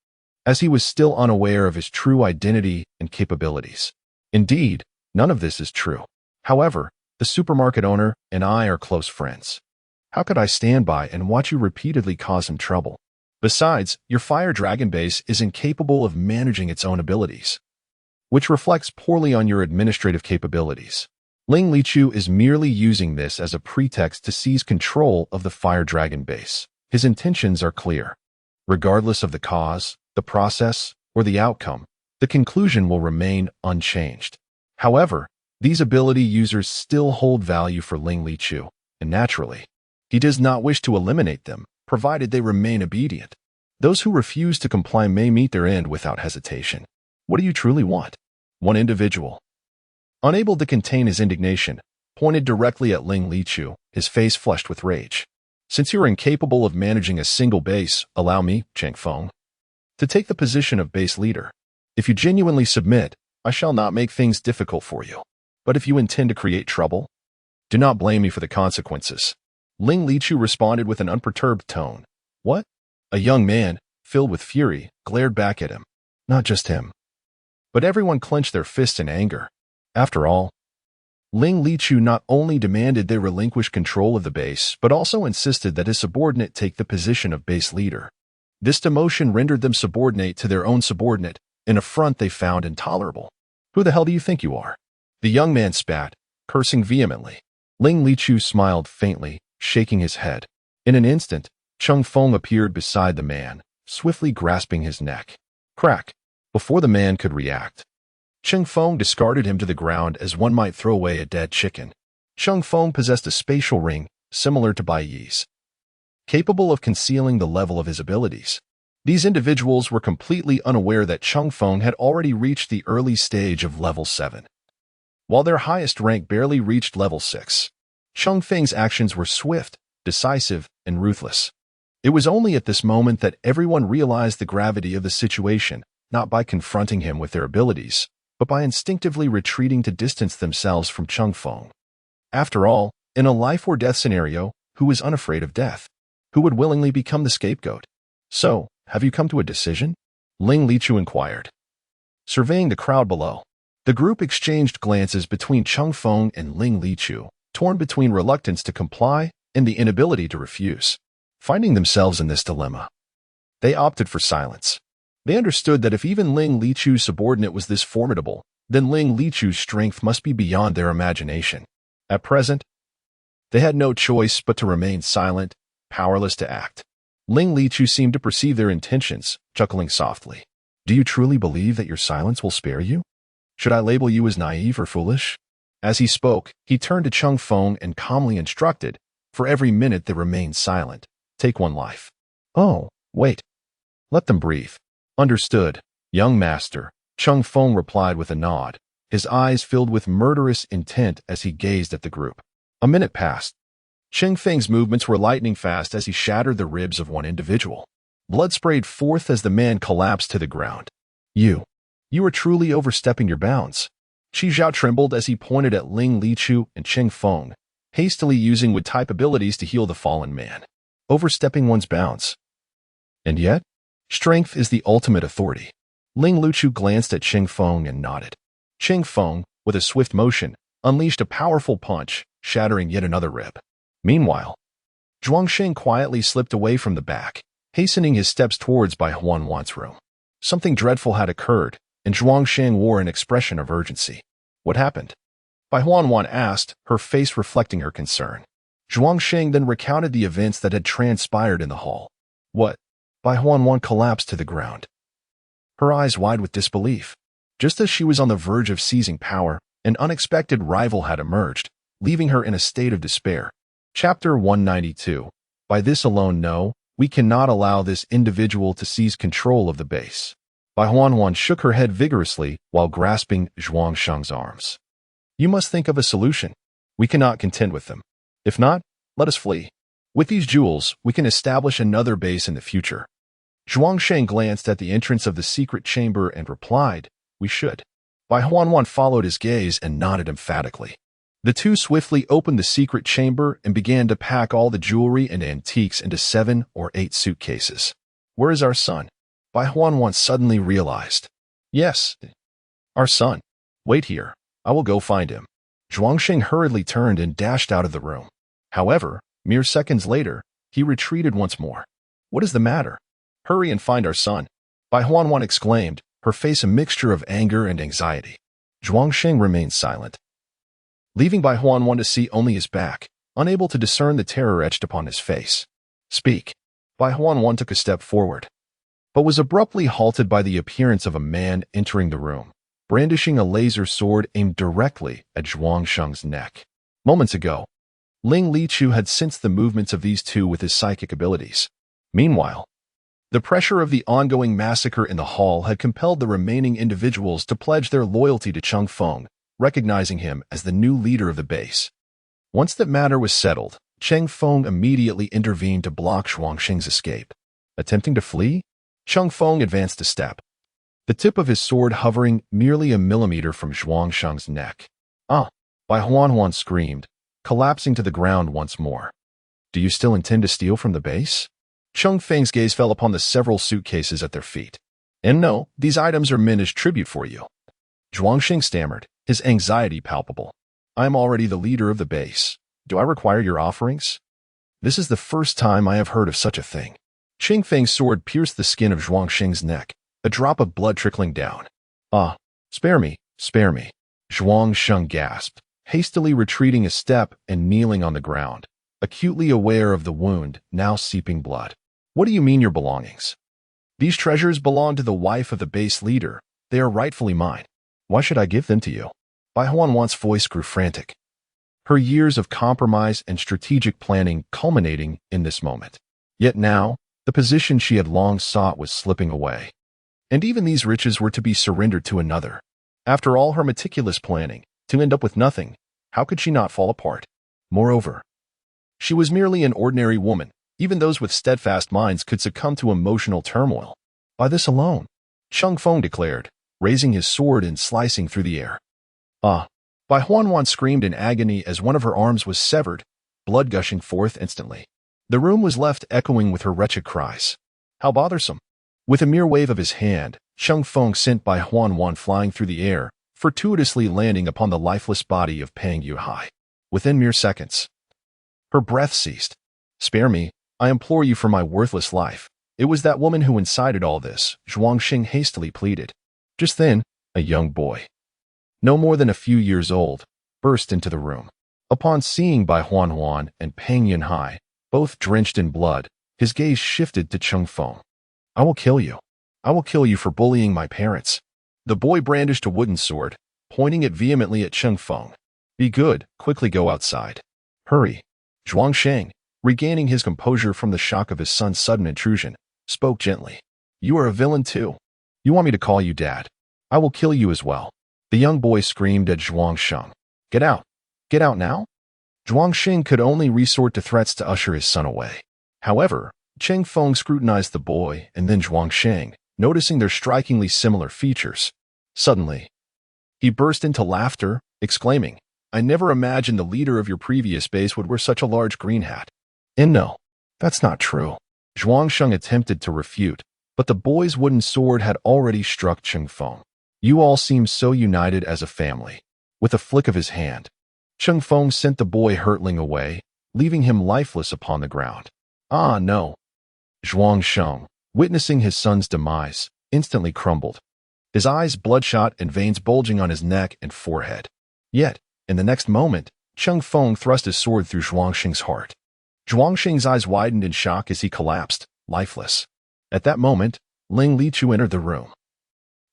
as he was still unaware of his true identity and capabilities. Indeed, none of this is true. However, the supermarket owner and I are close friends. How could I stand by and watch you repeatedly cause him trouble? Besides, your Fire Dragon base is incapable of managing its own abilities, which reflects poorly on your administrative capabilities. Ling Lichu is merely using this as a pretext to seize control of the Fire Dragon base. His intentions are clear. Regardless of the cause, the process, or the outcome, the conclusion will remain unchanged. However, these ability users still hold value for Ling Lichu, and naturally, he does not wish to eliminate them, provided they remain obedient. Those who refuse to comply may meet their end without hesitation. What do you truly want? One individual, unable to contain his indignation, pointed directly at Ling Lichu, his face flushed with rage. Since you are incapable of managing a single base, allow me, Cheng Feng, to take the position of base leader. If you genuinely submit, I shall not make things difficult for you. But if you intend to create trouble, do not blame me for the consequences. Ling Lichu responded with an unperturbed tone. What? A young man, filled with fury, glared back at him. Not just him, but everyone clenched their fists in anger. After all, Ling Lichu not only demanded they relinquish control of the base, but also insisted that his subordinate take the position of base leader. This demotion rendered them subordinate to their own subordinate, an affront they found intolerable. Who the hell do you think you are? The young man spat, cursing vehemently. Ling Lichu smiled faintly, shaking his head. In an instant, Cheng Feng appeared beside the man, swiftly grasping his neck. Crack! Before the man could react, Cheng Feng discarded him to the ground as one might throw away a dead chicken. Cheng Feng possessed a spatial ring, similar to Bai Yi's, capable of concealing the level of his abilities. These individuals were completely unaware that Cheng Feng had already reached the early stage of level 7. While their highest rank barely reached level 6, Cheng Feng's actions were swift, decisive, and ruthless. It was only at this moment that everyone realized the gravity of the situation, not by confronting him with their abilities, but by instinctively retreating to distance themselves from Cheng Feng. After all, in a life-or-death scenario, who is unafraid of death? Who would willingly become the scapegoat? So, have you come to a decision? Ling Lichu inquired, surveying the crowd below. The group exchanged glances between Cheng Feng and Ling Lichu, torn between reluctance to comply and the inability to refuse. Finding themselves in this dilemma, they opted for silence. They understood that if even Ling Lichu's subordinate was this formidable, then Ling Lichu's strength must be beyond their imagination. At present, they had no choice but to remain silent, powerless to act. Ling Lichu seemed to perceive their intentions, chuckling softly. Do you truly believe that your silence will spare you? Should I label you as naive or foolish? As he spoke, he turned to Cheng Feng and calmly instructed, for every minute they remained silent, take one life. Oh, wait. Let them breathe. Understood, young master, Cheng Feng replied with a nod, his eyes filled with murderous intent as he gazed at the group. A minute passed. Cheng Feng's movements were lightning fast as he shattered the ribs of one individual. Blood sprayed forth as the man collapsed to the ground. You are truly overstepping your bounds. Qi Zhao trembled as he pointed at Ling Lichu and Cheng Feng, hastily using wood-type abilities to heal the fallen man, overstepping one's bounds. And yet, strength is the ultimate authority. Ling Lichu glanced at Cheng Feng and nodded. Cheng Feng, with a swift motion, unleashed a powerful punch, shattering yet another rib. Meanwhile, Zhuangsheng quietly slipped away from the back, hastening his steps towards Bai Huanwan's room. Something dreadful had occurred, and Zhuangsheng wore an expression of urgency. What happened? Bai Huanwan asked, her face reflecting her concern. Zhuangsheng then recounted the events that had transpired in the hall. What? Bai Huanwan collapsed to the ground, her eyes wide with disbelief. Just as she was on the verge of seizing power, an unexpected rival had emerged, leaving her in a state of despair. Chapter 192. By this alone, no, we cannot allow this individual to seize control of the base. Bai Huanwan shook her head vigorously while grasping Zhuangsheng's arms. You must think of a solution. We cannot contend with them. If not, let us flee. With these jewels, we can establish another base in the future. Zhuangsheng glanced at the entrance of the secret chamber and replied, We should. Bai Huanwan followed his gaze and nodded emphatically. The two swiftly opened the secret chamber and began to pack all the jewelry and antiques into 7 or 8 suitcases. Where is our son? Bai Huanwan suddenly realized. Yes, our son. Wait here. I will go find him. Zhuangsheng hurriedly turned and dashed out of the room. However, mere seconds later, he retreated once more. What is the matter? Hurry and find our son. Bai Huanwan exclaimed, her face a mixture of anger and anxiety. Zhuangsheng remained silent, leaving Bai Huanwan to see only his back, unable to discern the terror etched upon his face. Speak. Bai Huanwan took a step forward, but was abruptly halted by the appearance of a man entering the room, brandishing a laser sword aimed directly at Zhuangsheng's neck. Moments ago, Ling Lichu had sensed the movements of these two with his psychic abilities. Meanwhile, the pressure of the ongoing massacre in the hall had compelled the remaining individuals to pledge their loyalty to Cheng Feng, recognizing him as the new leader of the base. Once that matter was settled, Cheng Feng immediately intervened to block Zhuangsheng's escape. Attempting to flee, Cheng Feng advanced a step, the tip of his sword hovering merely a millimeter from Zhuangsheng's neck. Ah! Bai Huanwan screamed, collapsing to the ground once more. Do you still intend to steal from the base? Cheng Feng's gaze fell upon the several suitcases at their feet. And no, these items are meant as tribute for you. Zhuangsheng stammered, his anxiety palpable. I am already the leader of the base. Do I require your offerings? This is the first time I have heard of such a thing. Cheng Feng's sword pierced the skin of Zhuangsheng's neck, a drop of blood trickling down. Ah, spare me, spare me. Zhuangsheng gasped, hastily retreating a step and kneeling on the ground, acutely aware of the wound, now seeping blood. What do you mean your belongings? These treasures belong to the wife of the base leader. They are rightfully mine. Why should I give them to you? Bai Huanwan's voice grew frantic, her years of compromise and strategic planning culminating in this moment. Yet now, the position she had long sought was slipping away. And even these riches were to be surrendered to another. After all her meticulous planning, to end up with nothing, how could she not fall apart? Moreover, she was merely an ordinary woman. Even those with steadfast minds could succumb to emotional turmoil. By this alone, Cheng Feng declared, raising his sword and slicing through the air. Ah! Bai Huanwan screamed in agony as one of her arms was severed, blood gushing forth instantly. The room was left echoing with her wretched cries. How bothersome! With a mere wave of his hand, Cheng Feng sent Bai Huanwan flying through the air, fortuitously landing upon the lifeless body of Pang Yuhai. Within mere seconds, her breath ceased. Spare me, I implore you for my worthless life. It was that woman who incited all this, Zhuangsheng hastily pleaded. Just then, a young boy, no more than a few years old, burst into the room. Upon seeing Bai Huanwan and Pang Yunhai, both drenched in blood, his gaze shifted to Cheng Feng. I will kill you. I will kill you for bullying my parents. The boy brandished a wooden sword, pointing it vehemently at Cheng Feng. Be good, quickly go outside. Hurry. Zhuangsheng, regaining his composure from the shock of his son's sudden intrusion, spoke gently. You are a villain too. You want me to call you dad? I will kill you as well. The young boy screamed at Zhuangsheng. Get out. Get out now? Zhuangsheng could only resort to threats to usher his son away. However, Cheng Feng scrutinized the boy and then Zhuangsheng, noticing their strikingly similar features. Suddenly, He burst into laughter, exclaiming, "I never imagined the leader of your previous base would wear such a large green hat." And no, that's not true. Zhuangsheng attempted to refute, but the boy's wooden sword had already struck Cheng Feng. "You all seem so united as a family." With a flick of his hand, Cheng Feng sent the boy hurtling away, leaving him lifeless upon the ground. "Ah, no." Zhuangsheng, witnessing his son's demise, instantly crumbled, his eyes bloodshot and veins bulging on his neck and forehead. Yet, in the next moment, Cheng Feng thrust his sword through Zhuangsheng's heart. Zhuangsheng's eyes widened in shock as he collapsed, lifeless. At that moment, Ling Lichu entered the room,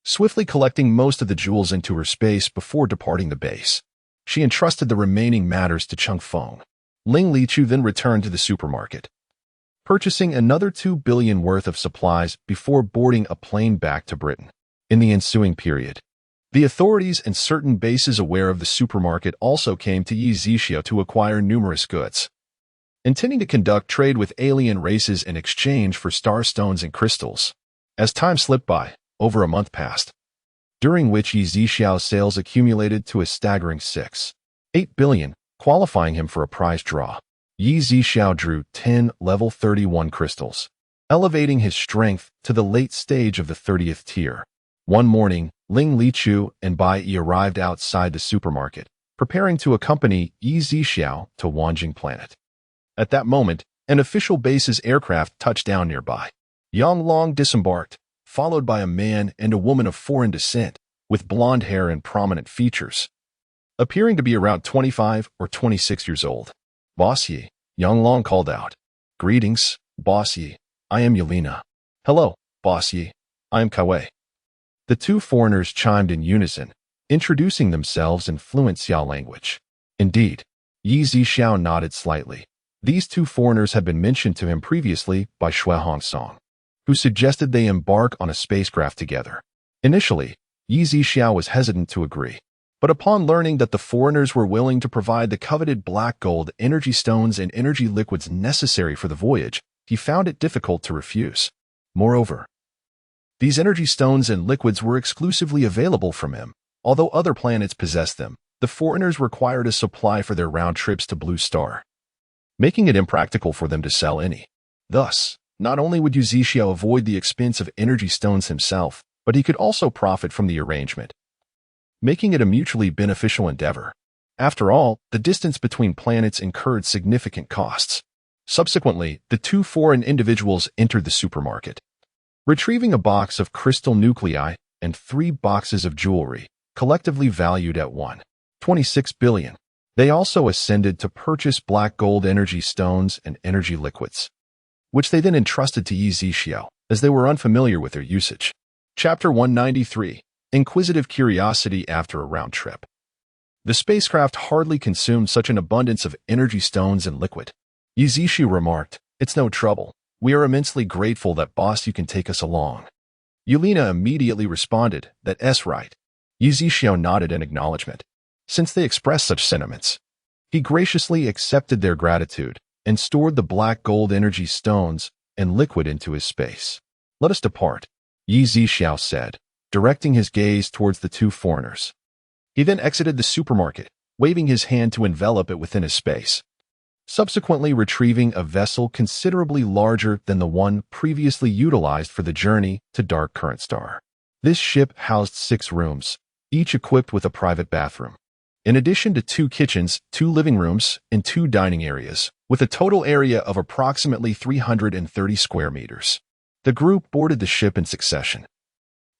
swiftly collecting most of the jewels into her space before departing the base. She entrusted the remaining matters to Cheng Feng. Ling Lichu then returned to the supermarket, purchasing another 2 billion worth of supplies before boarding a plane back to Britain. In the ensuing period, the authorities and certain bases aware of the supermarket also came to Yi Zixia to acquire numerous goods, intending to conduct trade with alien races in exchange for starstones and crystals. As time slipped by, over a month passed, during which Yi Zixiao's sales accumulated to a staggering 6.8 billion, qualifying him for a prize draw. Yi Zixiao drew 10 level 31 crystals, elevating his strength to the late stage of the 30th tier. One morning, Ling Lichu and Bai Yi arrived outside the supermarket, preparing to accompany Yi Zixiao to Wanjing Planet. At that moment, an official base's aircraft touched down nearby. Yang Long disembarked, followed by a man and a woman of foreign descent, with blonde hair and prominent features, appearing to be around 25 or 26 years old. "Boss Yi," Yang Long called out. "Greetings, Boss Yi. I am Yelena." "Hello, Boss Yi. I am Kaiwei." The two foreigners chimed in unison, introducing themselves in fluent Xiao language. Indeed, Yi Zixiao nodded slightly. These two foreigners had been mentioned to him previously by Xue Hongsong, who suggested they embark on a spacecraft together. Initially, Yi Zixiao was hesitant to agree, but upon learning that the foreigners were willing to provide the coveted black gold, energy stones, and energy liquids necessary for the voyage, he found it difficult to refuse. Moreover, these energy stones and liquids were exclusively available from him. Although other planets possessed them, the foreigners required a supply for their round trips to Blue Star, making it impractical for them to sell any. Thus, not only would Yi Zixiao avoid the expense of energy stones himself, but he could also profit from the arrangement, making it a mutually beneficial endeavor. After all, the distance between planets incurred significant costs. Subsequently, the two foreign individuals entered the supermarket, retrieving a box of crystal nuclei and 3 boxes of jewelry, collectively valued at 1.26 billion. They also ascended to purchase black gold energy stones and energy liquids, which they then entrusted to Yi Zixiao, as they were unfamiliar with their usage. Chapter 193. Inquisitive Curiosity After a Round Trip. The spacecraft hardly consumed such an abundance of energy stones and liquid. Yi Zixiao remarked, "It's no trouble. We are immensely grateful that boss you can take us along." Yelena immediately responded, "That's right." Yi Zixiao nodded in acknowledgement. Since they expressed such sentiments, he graciously accepted their gratitude and stored the black gold energy stones and liquid into his space. "Let us depart," Yi Zixiao said, directing his gaze towards the two foreigners. He then exited the supermarket, waving his hand to envelop it within his space, subsequently retrieving a vessel considerably larger than the one previously utilized for the journey to Dark Current Star. This ship housed 6 rooms, each equipped with a private bathroom, in addition to 2 kitchens, 2 living rooms, and 2 dining areas, with a total area of approximately 330 square meters. The group boarded the ship in succession,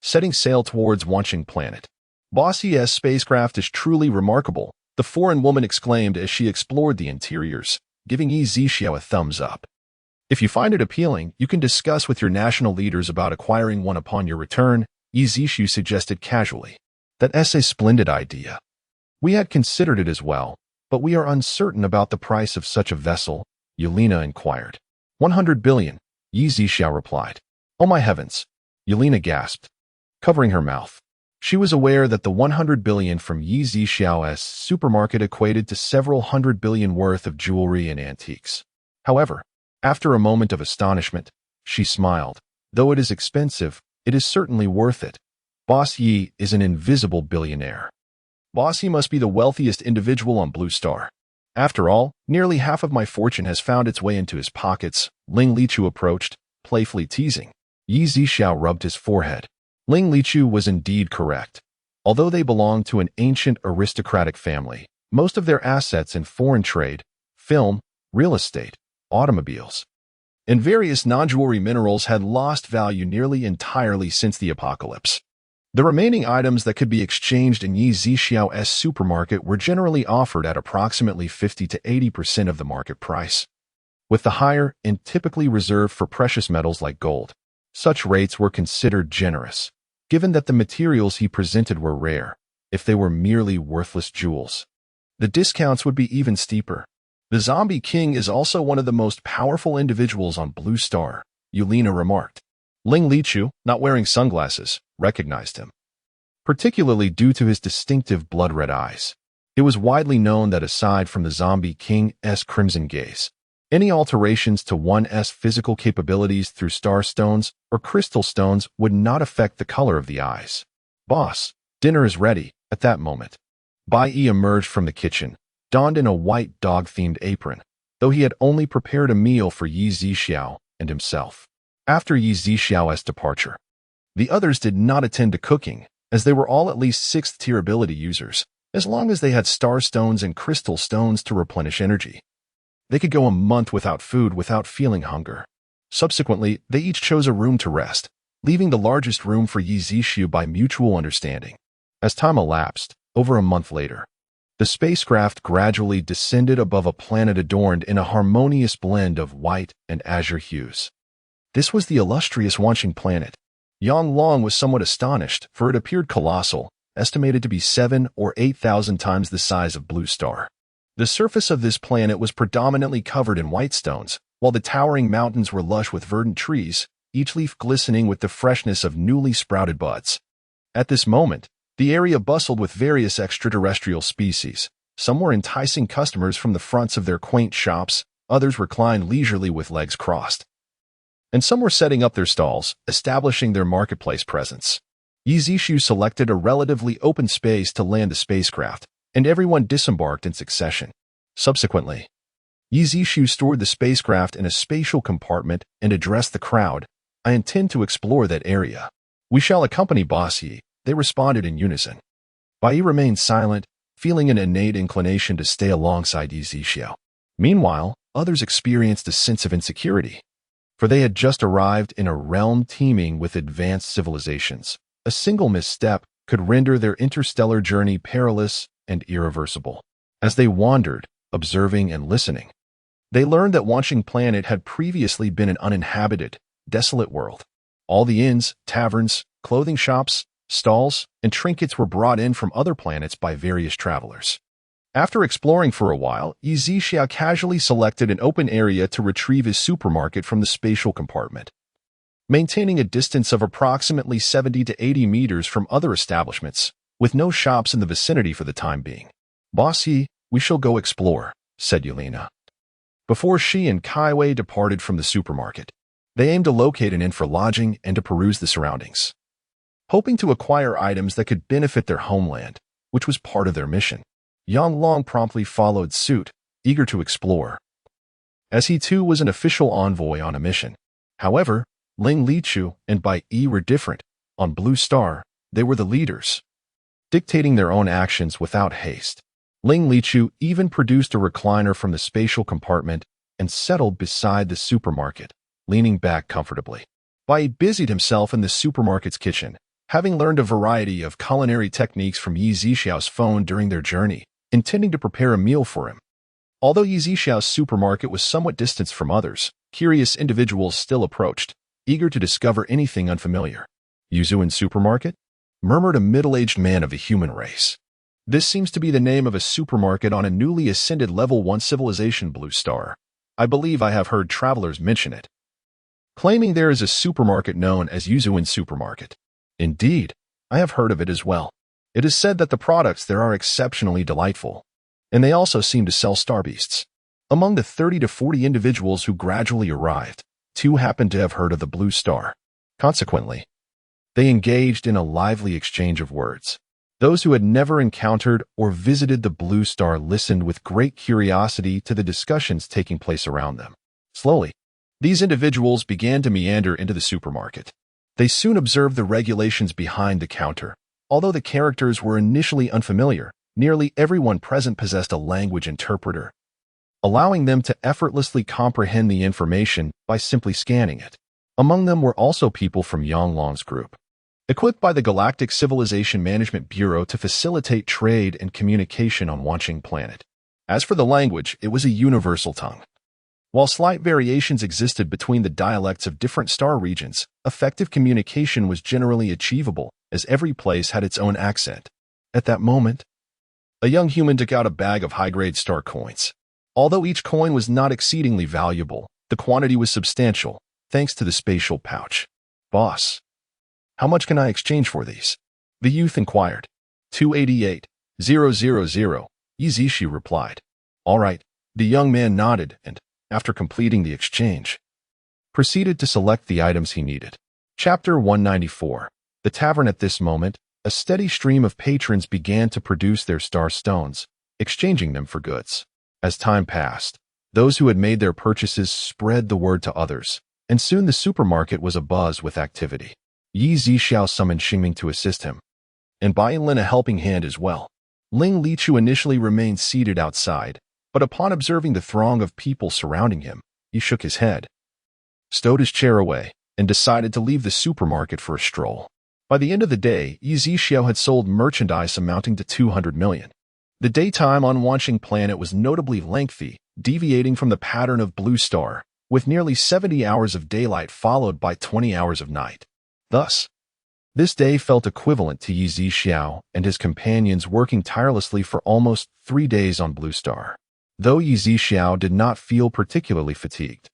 setting sail towards Wanjing Planet. "Boss Yi's spacecraft is truly remarkable," the foreign woman exclaimed as she explored the interiors, giving Yi Zixiao a thumbs up. "If you find it appealing, you can discuss with your national leaders about acquiring one upon your return," Yi Zixiao suggested casually. "That's a splendid idea. We had considered it as well, but we are uncertain about the price of such a vessel," Yelena inquired. 100 billion, Yi Zixiao replied. "Oh my heavens," Yelena gasped, covering her mouth. She was aware that the 100 billion from Yi Zixiao's supermarket equated to several hundred billion worth of jewelry and antiques. However, after a moment of astonishment, she smiled. "Though it is expensive, it is certainly worth it. Boss Yi is an invisible billionaire. Bossy must be the wealthiest individual on Blue Star. After all, nearly half of my fortune has found its way into his pockets, Ling Lichu approached, playfully teasing. Yi Zixiao rubbed his forehead. Ling Lichu was indeed correct. Although they belonged to an ancient aristocratic family, most of their assets in foreign trade, film, real estate, automobiles, and various non-jewelry minerals had lost value nearly entirely since the apocalypse. The remaining items that could be exchanged in Yi Zixiao's supermarket were generally offered at approximately 50 to 80% of the market price, with the higher and typically reserved for precious metals like gold. Such rates were considered generous, given that the materials he presented were rare. If they were merely worthless jewels, the discounts would be even steeper. The Zombie King is also one of the most powerful individuals on Blue Star, Yulina remarked. Ling Lichu, not wearing sunglasses, recognized him, particularly due to his distinctive blood-red eyes. It was widely known that aside from the Zombie King's crimson gaze, any alterations to one's physical capabilities through star stones or crystal stones would not affect the color of the eyes. Boss, dinner is ready. At that moment, Bai Yi emerged from the kitchen, donned in a white dog-themed apron, though he had only prepared a meal for Yi Zixiao and himself. After Yi Zixiao's departure, the others did not attend to cooking, as they were all at least 6th-tier ability users, as long as they had star stones and crystal stones to replenish energy. They could go a month without food without feeling hunger. Subsequently, they each chose a room to rest, leaving the largest room for Yi Zixiao by mutual understanding. As time elapsed, over a month later, the spacecraft gradually descended above a planet adorned in a harmonious blend of white and azure hues. This was the illustrious Wanqing planet. Yang Long was somewhat astonished, for it appeared colossal, estimated to be 7,000 or 8,000 times the size of Blue Star. The surface of this planet was predominantly covered in white stones, while the towering mountains were lush with verdant trees, each leaf glistening with the freshness of newly sprouted buds. At this moment, the area bustled with various extraterrestrial species. Some were enticing customers from the fronts of their quaint shops, others reclined leisurely with legs crossed, and some were setting up their stalls, establishing their marketplace presence. Yi Zixiao selected a relatively open space to land the spacecraft, and everyone disembarked in succession. Subsequently, Yi Zixiao stored the spacecraft in a spatial compartment and addressed the crowd. I intend to explore that area. We shall accompany Boss Yi, they responded in unison. Bai Yi remained silent, feeling an innate inclination to stay alongside Yi Zixiao. Meanwhile, others experienced a sense of insecurity, for they had just arrived in a realm teeming with advanced civilizations. A single misstep could render their interstellar journey perilous and irreversible. As they wandered, observing and listening, they learned that Wanqing Planet had previously been an uninhabited, desolate world. All the inns, taverns, clothing shops, stalls, and trinkets were brought in from other planets by various travelers. After exploring for a while, Yi Zixiao casually selected an open area to retrieve his supermarket from the spatial compartment, maintaining a distance of approximately 70 to 80 meters from other establishments, with no shops in the vicinity for the time being. Boss Yi, we shall go explore, said Yulina. Before she and Kai Wei departed from the supermarket, they aimed to locate an inn for lodging and to peruse the surroundings, hoping to acquire items that could benefit their homeland, which was part of their mission. Yang Long promptly followed suit, eager to explore, as he too was an official envoy on a mission. However, Ling Lichu and Bai Yi were different. On Blue Star, they were the leaders, dictating their own actions without haste. Ling Lichu even produced a recliner from the spatial compartment and settled beside the supermarket, leaning back comfortably. Bai Yi busied himself in the supermarket's kitchen, having learned a variety of culinary techniques from Yi Zixiao's phone during their journey, intending to prepare a meal for him. Although Yi Zixiao's supermarket was somewhat distanced from others, curious individuals still approached, eager to discover anything unfamiliar. Yuzuin Supermarket? Murmured a middle-aged man of the human race. This seems to be the name of a supermarket on a newly ascended level 1 civilization, Blue Star. I believe I have heard travelers mention it, claiming there is a supermarket known as Yuzuin Supermarket. Indeed, I have heard of it as well. It is said that the products there are exceptionally delightful, and they also seem to sell star beasts. Among the 30 to 40 individuals who gradually arrived, 2 happened to have heard of the Blue Star. Consequently, they engaged in a lively exchange of words. Those who had never encountered or visited the Blue Star listened with great curiosity to the discussions taking place around them. Slowly, these individuals began to meander into the supermarket. They soon observed the regulations behind the counter. Although the characters were initially unfamiliar, nearly everyone present possessed a language interpreter, allowing them to effortlessly comprehend the information by simply scanning it. Among them were also people from Yanglong's group, equipped by the Galactic Civilization Management Bureau to facilitate trade and communication on Wanching Planet. As for the language, it was a universal tongue. While slight variations existed between the dialects of different star regions, effective communication was generally achievable, as every place had its own accent. At that moment, a young human took out a bag of high-grade star coins. Although each coin was not exceedingly valuable, the quantity was substantial, thanks to the spatial pouch. "Boss, how much can I exchange for these?" the youth inquired. 288,000, Yizishi replied. "All right." The young man nodded and, after completing the exchange, proceeded to select the items he needed. Chapter 194. The tavern. At this moment, a steady stream of patrons began to produce their star stones, exchanging them for goods. As time passed, those who had made their purchases spread the word to others, and soon the supermarket was abuzz with activity. Yi Zixiao summoned Xingming to assist him, and Bai lent a helping hand as well. Ling Lichu initially remained seated outside, but upon observing the throng of people surrounding him, he shook his head, stowed his chair away, and decided to leave the supermarket for a stroll. By the end of the day, Yi Zixiao had sold merchandise amounting to 200 million. The daytime on Wanching Planet was notably lengthy, deviating from the pattern of Blue Star, with nearly 70 hours of daylight followed by 20 hours of night. Thus, this day felt equivalent to Yi Zixiao and his companions working tirelessly for almost 3 days on Blue Star. Though Yi Zixiao did not feel particularly fatigued,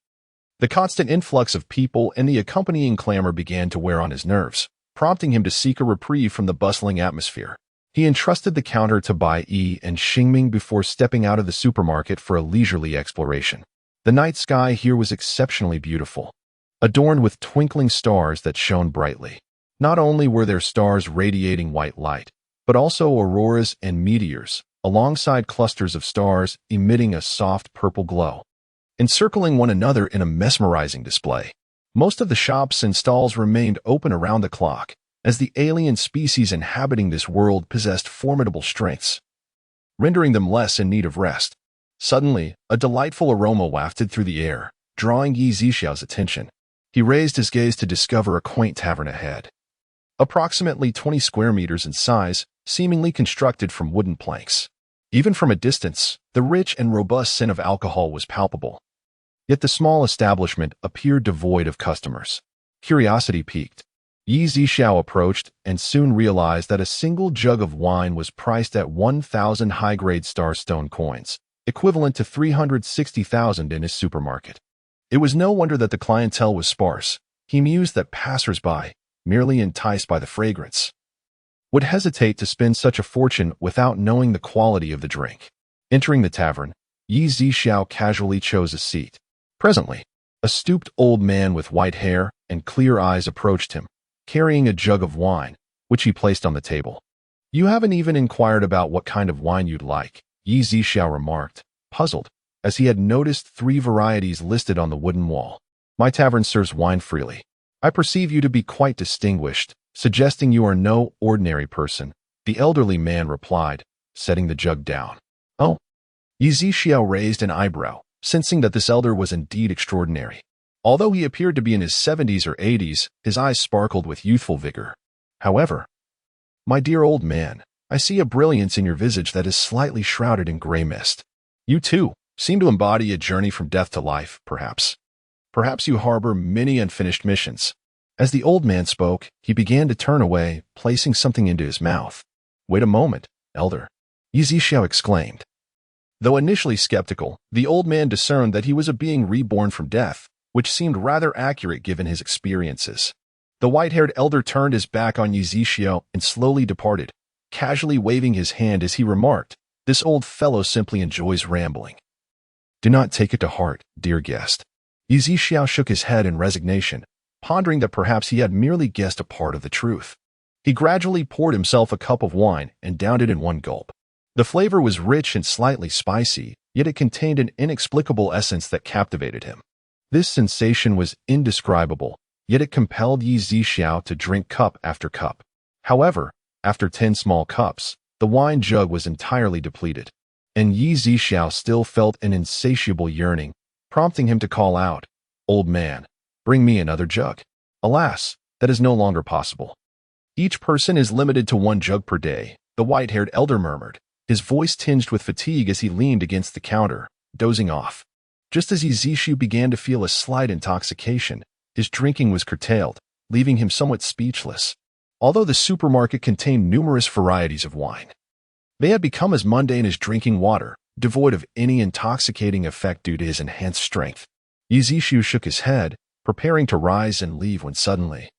the constant influx of people and the accompanying clamor began to wear on his nerves, prompting him to seek a reprieve from the bustling atmosphere. He entrusted the counter to Bai Yi and Xingming before stepping out of the supermarket for a leisurely exploration. The night sky here was exceptionally beautiful, adorned with twinkling stars that shone brightly. Not only were there stars radiating white light, but also auroras and meteors, alongside clusters of stars emitting a soft purple glow, encircling one another in a mesmerizing display. Most of the shops and stalls remained open around the clock, as the alien species inhabiting this world possessed formidable strengths, rendering them less in need of rest. Suddenly, a delightful aroma wafted through the air, drawing Yi Zixiao's attention. He raised his gaze to discover a quaint tavern ahead. Approximately 20 square meters in size, seemingly constructed from wooden planks. Even from a distance, the rich and robust scent of alcohol was palpable. Yet the small establishment appeared devoid of customers. Curiosity piqued. Yi Zixiao approached and soon realized that a single jug of wine was priced at 1,000 high-grade starstone coins, equivalent to 360,000 in his supermarket. It was no wonder that the clientele was sparse. He mused that passers-by, merely enticed by the fragrance, would hesitate to spend such a fortune without knowing the quality of the drink. Entering the tavern, Yi Zixiao casually chose a seat. Presently, a stooped old man with white hair and clear eyes approached him, carrying a jug of wine, which he placed on the table. "You haven't even inquired about what kind of wine you'd like," Yi Zixiao remarked, puzzled, as he had noticed 3 varieties listed on the wooden wall. "My tavern serves wine freely. I perceive you to be quite distinguished, suggesting you are no ordinary person," the elderly man replied, setting the jug down. "Oh?" Yi Zixiao raised an eyebrow, sensing that this elder was indeed extraordinary. Although he appeared to be in his 70s or 80s, his eyes sparkled with youthful vigor. "However, my dear old man, I see a brilliance in your visage that is slightly shrouded in gray mist. You, too, seem to embody a journey from death to life, perhaps. Perhaps you harbor many unfinished missions." As the old man spoke, he began to turn away, placing something into his mouth. "Wait a moment, elder," Yi Zixiao exclaimed. Though initially skeptical, the old man discerned that he was a being reborn from death, which seemed rather accurate given his experiences. The white-haired elder turned his back on Yi Zixiao and slowly departed, casually waving his hand as he remarked, "This old fellow simply enjoys rambling." "Do not take it to heart, dear guest." Yi Zixiao shook his head in resignation, pondering that perhaps he had merely guessed a part of the truth. He gradually poured himself a cup of wine and downed it in one gulp. The flavor was rich and slightly spicy, yet it contained an inexplicable essence that captivated him. This sensation was indescribable, yet it compelled Yi Zixiao to drink cup after cup. However, after 10 small cups, the wine jug was entirely depleted, and Yi Zixiao still felt an insatiable yearning, prompting him to call out, "Old man, bring me another jug." Alas, that is no longer possible. "Each person is limited to 1 jug per day," the white-haired elder murmured, his voice tinged with fatigue as he leaned against the counter, dozing off. Just as Yi Zixiao began to feel a slight intoxication, his drinking was curtailed, leaving him somewhat speechless. Although the supermarket contained numerous varieties of wine, they had become as mundane as drinking water, devoid of any intoxicating effect due to his enhanced strength. Yi Zixiao shook his head, preparing to rise and leave when suddenly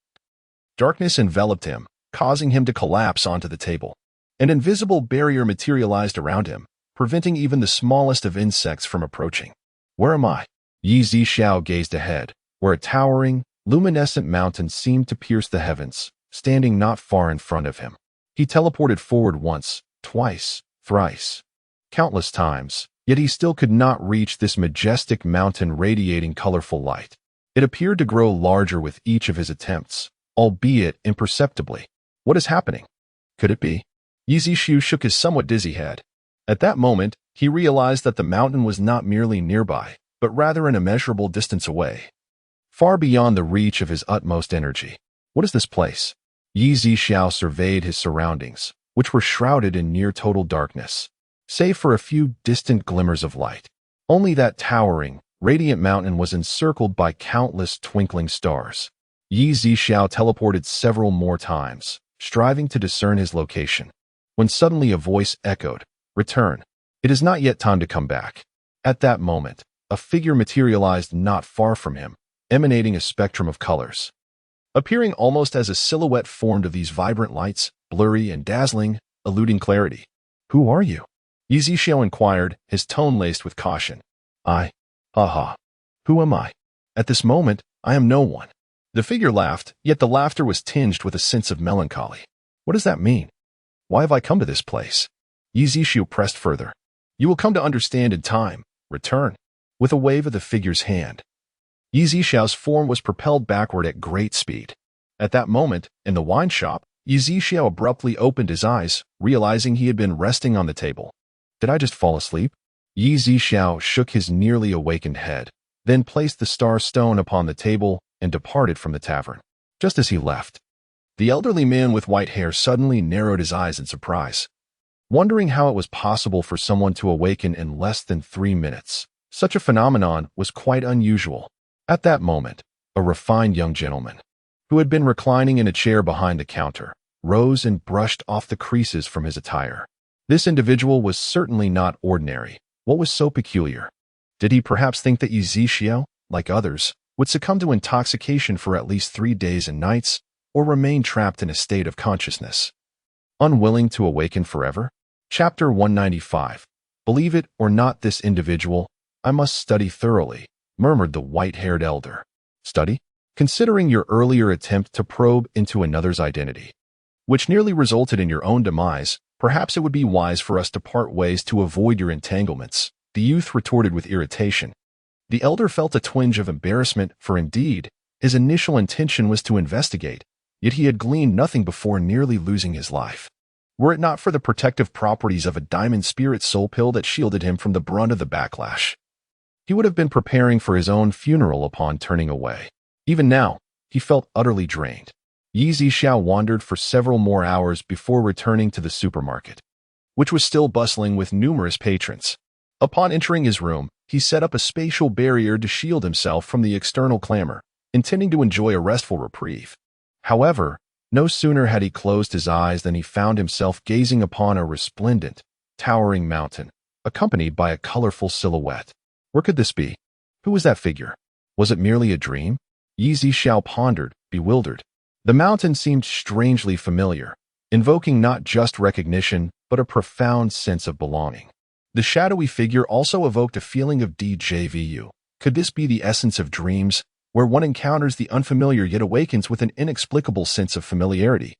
darkness enveloped him, causing him to collapse onto the table. An invisible barrier materialized around him, preventing even the smallest of insects from approaching. "Where am I?" Yi Zixiao gazed ahead, where a towering, luminescent mountain seemed to pierce the heavens, standing not far in front of him. He teleported forward once, twice, thrice, countless times, yet he still could not reach this majestic mountain radiating colorful light. It appeared to grow larger with each of his attempts, albeit imperceptibly. What is happening? Could it be? Yi Zixiao shook his somewhat dizzy head. At that moment, he realized that the mountain was not merely nearby, but rather an immeasurable distance away, far beyond the reach of his utmost energy. What is this place? Yi Zixiao surveyed his surroundings, which were shrouded in near-total darkness, save for a few distant glimmers of light. Only that towering, radiant mountain was encircled by countless twinkling stars. Yi Zixiao teleported several more times, striving to discern his location, when suddenly a voice echoed, "Return. It is not yet time to come back." At that moment, a figure materialized not far from him, emanating a spectrum of colors. Appearing almost as a silhouette formed of these vibrant lights, blurry and dazzling, eluding clarity. "Who are you?" Yi Zixiao inquired, his tone laced with caution. Haha. Who am I? At this moment, I am no one." The figure laughed, yet the laughter was tinged with a sense of melancholy. "What does that mean? Why have I come to this place?" Yi Zixiao pressed further. "You will come to understand in time. Return." With a wave of the figure's hand, Yi Zixiao's form was propelled backward at great speed. At that moment, in the wine shop, Yi Zixiao abruptly opened his eyes, realizing he had been resting on the table. "Did I just fall asleep?" Yi Zixiao shook his nearly awakened head, then placed the star stone upon the table and departed from the tavern. Just as he left, the elderly man with white hair suddenly narrowed his eyes in surprise, wondering how it was possible for someone to awaken in less than 3 minutes. Such a phenomenon was quite unusual. At that moment, a refined young gentleman, who had been reclining in a chair behind the counter, rose and brushed off the creases from his attire. This individual was certainly not ordinary. What was so peculiar? Did he perhaps think that Yi Zixiao, like others, would succumb to intoxication for at least 3 days and nights, or remain trapped in a state of consciousness, unwilling to awaken forever? Chapter 195. "Believe it or not, this individual, I must study thoroughly," murmured the white-haired elder. "Study? Considering your earlier attempt to probe into another's identity, which nearly resulted in your own demise, perhaps it would be wise for us to part ways to avoid your entanglements," the youth retorted with irritation. The elder felt a twinge of embarrassment, for indeed, his initial intention was to investigate, yet he had gleaned nothing before nearly losing his life. Were it not for the protective properties of a diamond spirit soul pill that shielded him from the brunt of the backlash, he would have been preparing for his own funeral upon turning away. Even now, he felt utterly drained. Yi Zixiao wandered for several more hours before returning to the supermarket, which was still bustling with numerous patrons. Upon entering his room, he set up a spatial barrier to shield himself from the external clamor, intending to enjoy a restful reprieve. However, no sooner had he closed his eyes than he found himself gazing upon a resplendent, towering mountain, accompanied by a colorful silhouette. Where could this be? Who was that figure? Was it merely a dream? Yi Zixiao pondered, bewildered. The mountain seemed strangely familiar, invoking not just recognition, but a profound sense of belonging. The shadowy figure also evoked a feeling of déjà vu. Could this be the essence of dreams, where one encounters the unfamiliar yet awakens with an inexplicable sense of familiarity?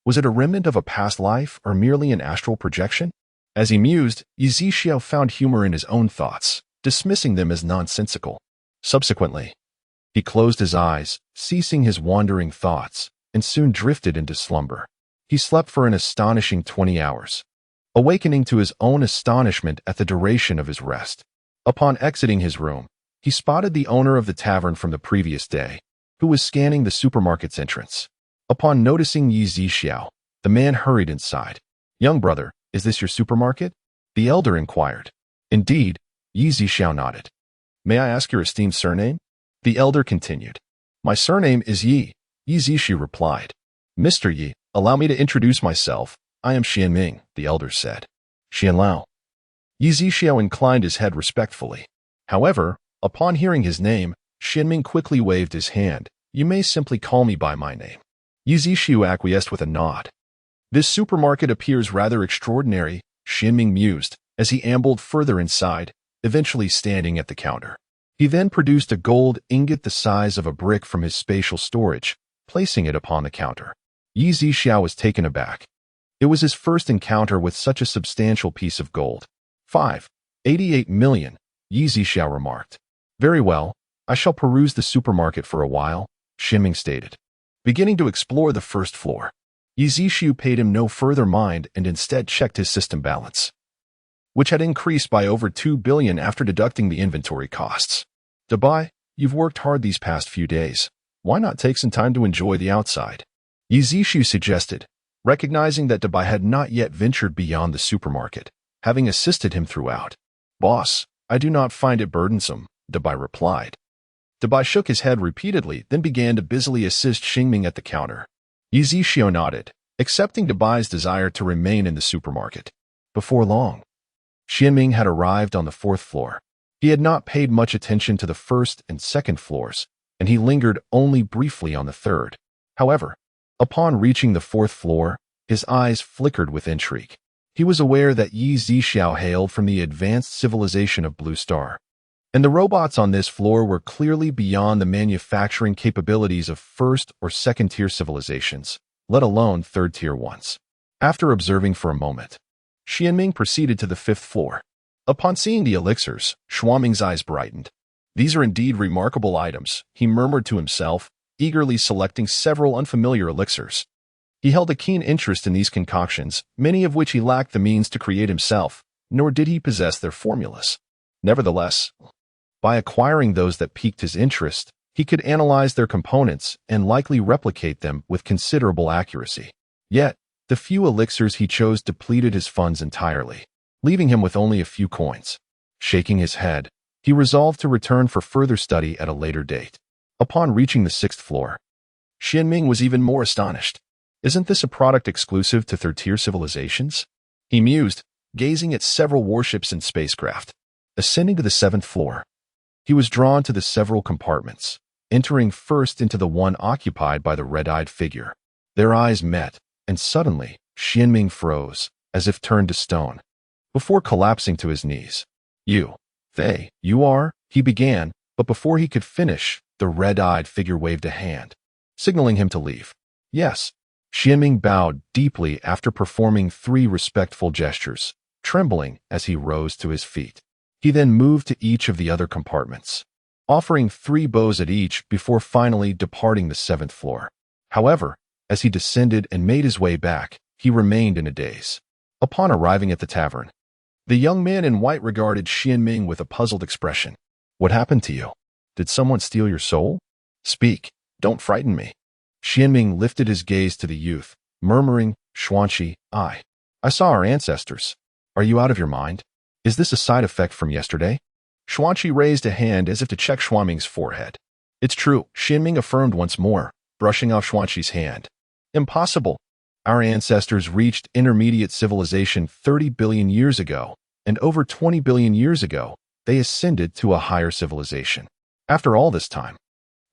Was it a remnant of a past life or merely an astral projection? As he mused, Yizixiao found humor in his own thoughts, dismissing them as nonsensical. Subsequently, he closed his eyes, ceasing his wandering thoughts, and soon drifted into slumber. He slept for an astonishing 20 hours, awakening to his own astonishment at the duration of his rest. Upon exiting his room, he spotted the owner of the tavern from the previous day, who was scanning the supermarket's entrance. Upon noticing Yizixiao, the man hurried inside. "Young brother, is this your supermarket?" the elder inquired. "Indeed," Yizixiao nodded. "May I ask your esteemed surname?" the elder continued. "My surname is Yi," Yizixiao replied. "Mr. Yi, allow me to introduce myself. I am Xianming," the elder said. "Xianlao." Yizixiao inclined his head respectfully. However, upon hearing his name, Xianming quickly waved his hand. "You may simply call me by my name." Yizixiao acquiesced with a nod. "This supermarket appears rather extraordinary," Xianming mused, as he ambled further inside, eventually standing at the counter. He then produced a gold ingot the size of a brick from his spatial storage, placing it upon the counter. Yizixiao was taken aback. It was his first encounter with such a substantial piece of gold. 5.88 million, Yizixiao remarked. "Very well, I shall peruse the supermarket for a while," Xianming stated. Beginning to explore the first floor, Yizixiao paid him no further mind and instead checked his system balance, which had increased by over 2 billion after deducting the inventory costs. "Dabai, you've worked hard these past few days. Why not take some time to enjoy the outside?" Yizixiao suggested, recognizing that Dabai had not yet ventured beyond the supermarket, having assisted him throughout. "Boss, I do not find it burdensome," Dabai replied. Dabai shook his head repeatedly, then began to busily assist Xianming at the counter. Yizixiao nodded, accepting Dabai's desire to remain in the supermarket. Before long, Xianming had arrived on the 4th floor. He had not paid much attention to the 1st and 2nd floors, and he lingered only briefly on the 3rd. However, upon reaching the 4th floor, his eyes flickered with intrigue. He was aware that Yizixiao hailed from the advanced civilization of Blue Star, and the robots on this floor were clearly beyond the manufacturing capabilities of 1st or 2nd-tier civilizations, let alone 3rd-tier ones. After observing for a moment, Xianming proceeded to the 5th floor. Upon seeing the elixirs, Xianming's eyes brightened. "These are indeed remarkable items," he murmured to himself, eagerly selecting several unfamiliar elixirs. He held a keen interest in these concoctions, many of which he lacked the means to create himself, nor did he possess their formulas. Nevertheless, by acquiring those that piqued his interest, he could analyze their components and likely replicate them with considerable accuracy. Yet, the few elixirs he chose depleted his funds entirely, leaving him with only a few coins. Shaking his head, he resolved to return for further study at a later date. Upon reaching the 6th floor, Xianming was even more astonished. "Isn't this a product exclusive to 3rd-tier civilizations?" he mused, gazing at several warships and spacecraft. Ascending to the 7th floor, he was drawn to the several compartments, entering first into the one occupied by the red-eyed figure. Their eyes met, and suddenly, Xianming froze, as if turned to stone, before collapsing to his knees. You are," he began, but before he could finish, the red-eyed figure waved a hand, signaling him to leave. "Yes." Xianming bowed deeply after performing 3 respectful gestures, trembling as he rose to his feet. He then moved to each of the other compartments, offering 3 bows at each before finally departing the 7th floor. However, as he descended and made his way back, he remained in a daze. Upon arriving at the tavern, the young man in white regarded Xianming with a puzzled expression. "What happened to you? Did someone steal your soul? Speak, don't frighten me." Xianming lifted his gaze to the youth, murmuring, "Xuanqi, I saw our ancestors. Are you out of your mind? Is this a side effect from yesterday?" Xuanqi raised a hand as if to check Xuanming's forehead. "It's true," Xianming affirmed once more, brushing off Xuanqi's hand. "Impossible. Our ancestors reached intermediate civilization 30 billion years ago, and over 20 billion years ago, they ascended to a higher civilization. After all this time,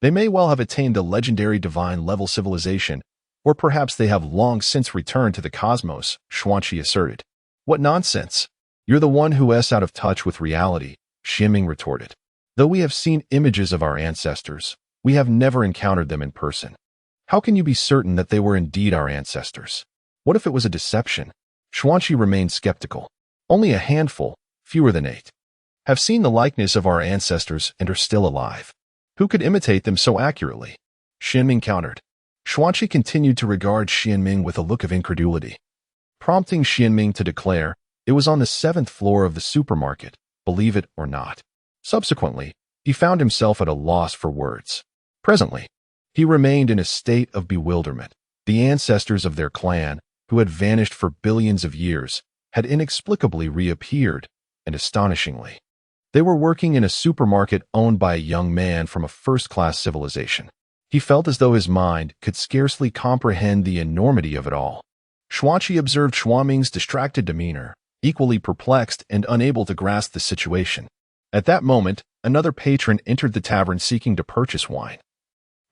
they may well have attained the legendary divine-level civilization, or perhaps they have long since returned to the cosmos," Xuanqi asserted. "What nonsense! You're the one who is out of touch with reality," Xianming retorted. "Though we have seen images of our ancestors, we have never encountered them in person. How can you be certain that they were indeed our ancestors? What if it was a deception? Xuanqi remained skeptical. Only a handful, fewer than 8, have seen the likeness of our ancestors and are still alive. Who could imitate them so accurately? Xianming countered. Xuanqi continued to regard Xianming with a look of incredulity, prompting Xianming to declare, "It was on the 7th floor of the supermarket, believe it or not." Subsequently, he found himself at a loss for words. Presently, he remained in a state of bewilderment. The ancestors of their clan, who had vanished for billions of years, had inexplicably reappeared, and astonishingly, they were working in a supermarket owned by a young man from a first-class civilization. He felt as though his mind could scarcely comprehend the enormity of it all. Xuanqi observed Xuanming's distracted demeanor, equally perplexed and unable to grasp the situation. At that moment, another patron entered the tavern seeking to purchase wine,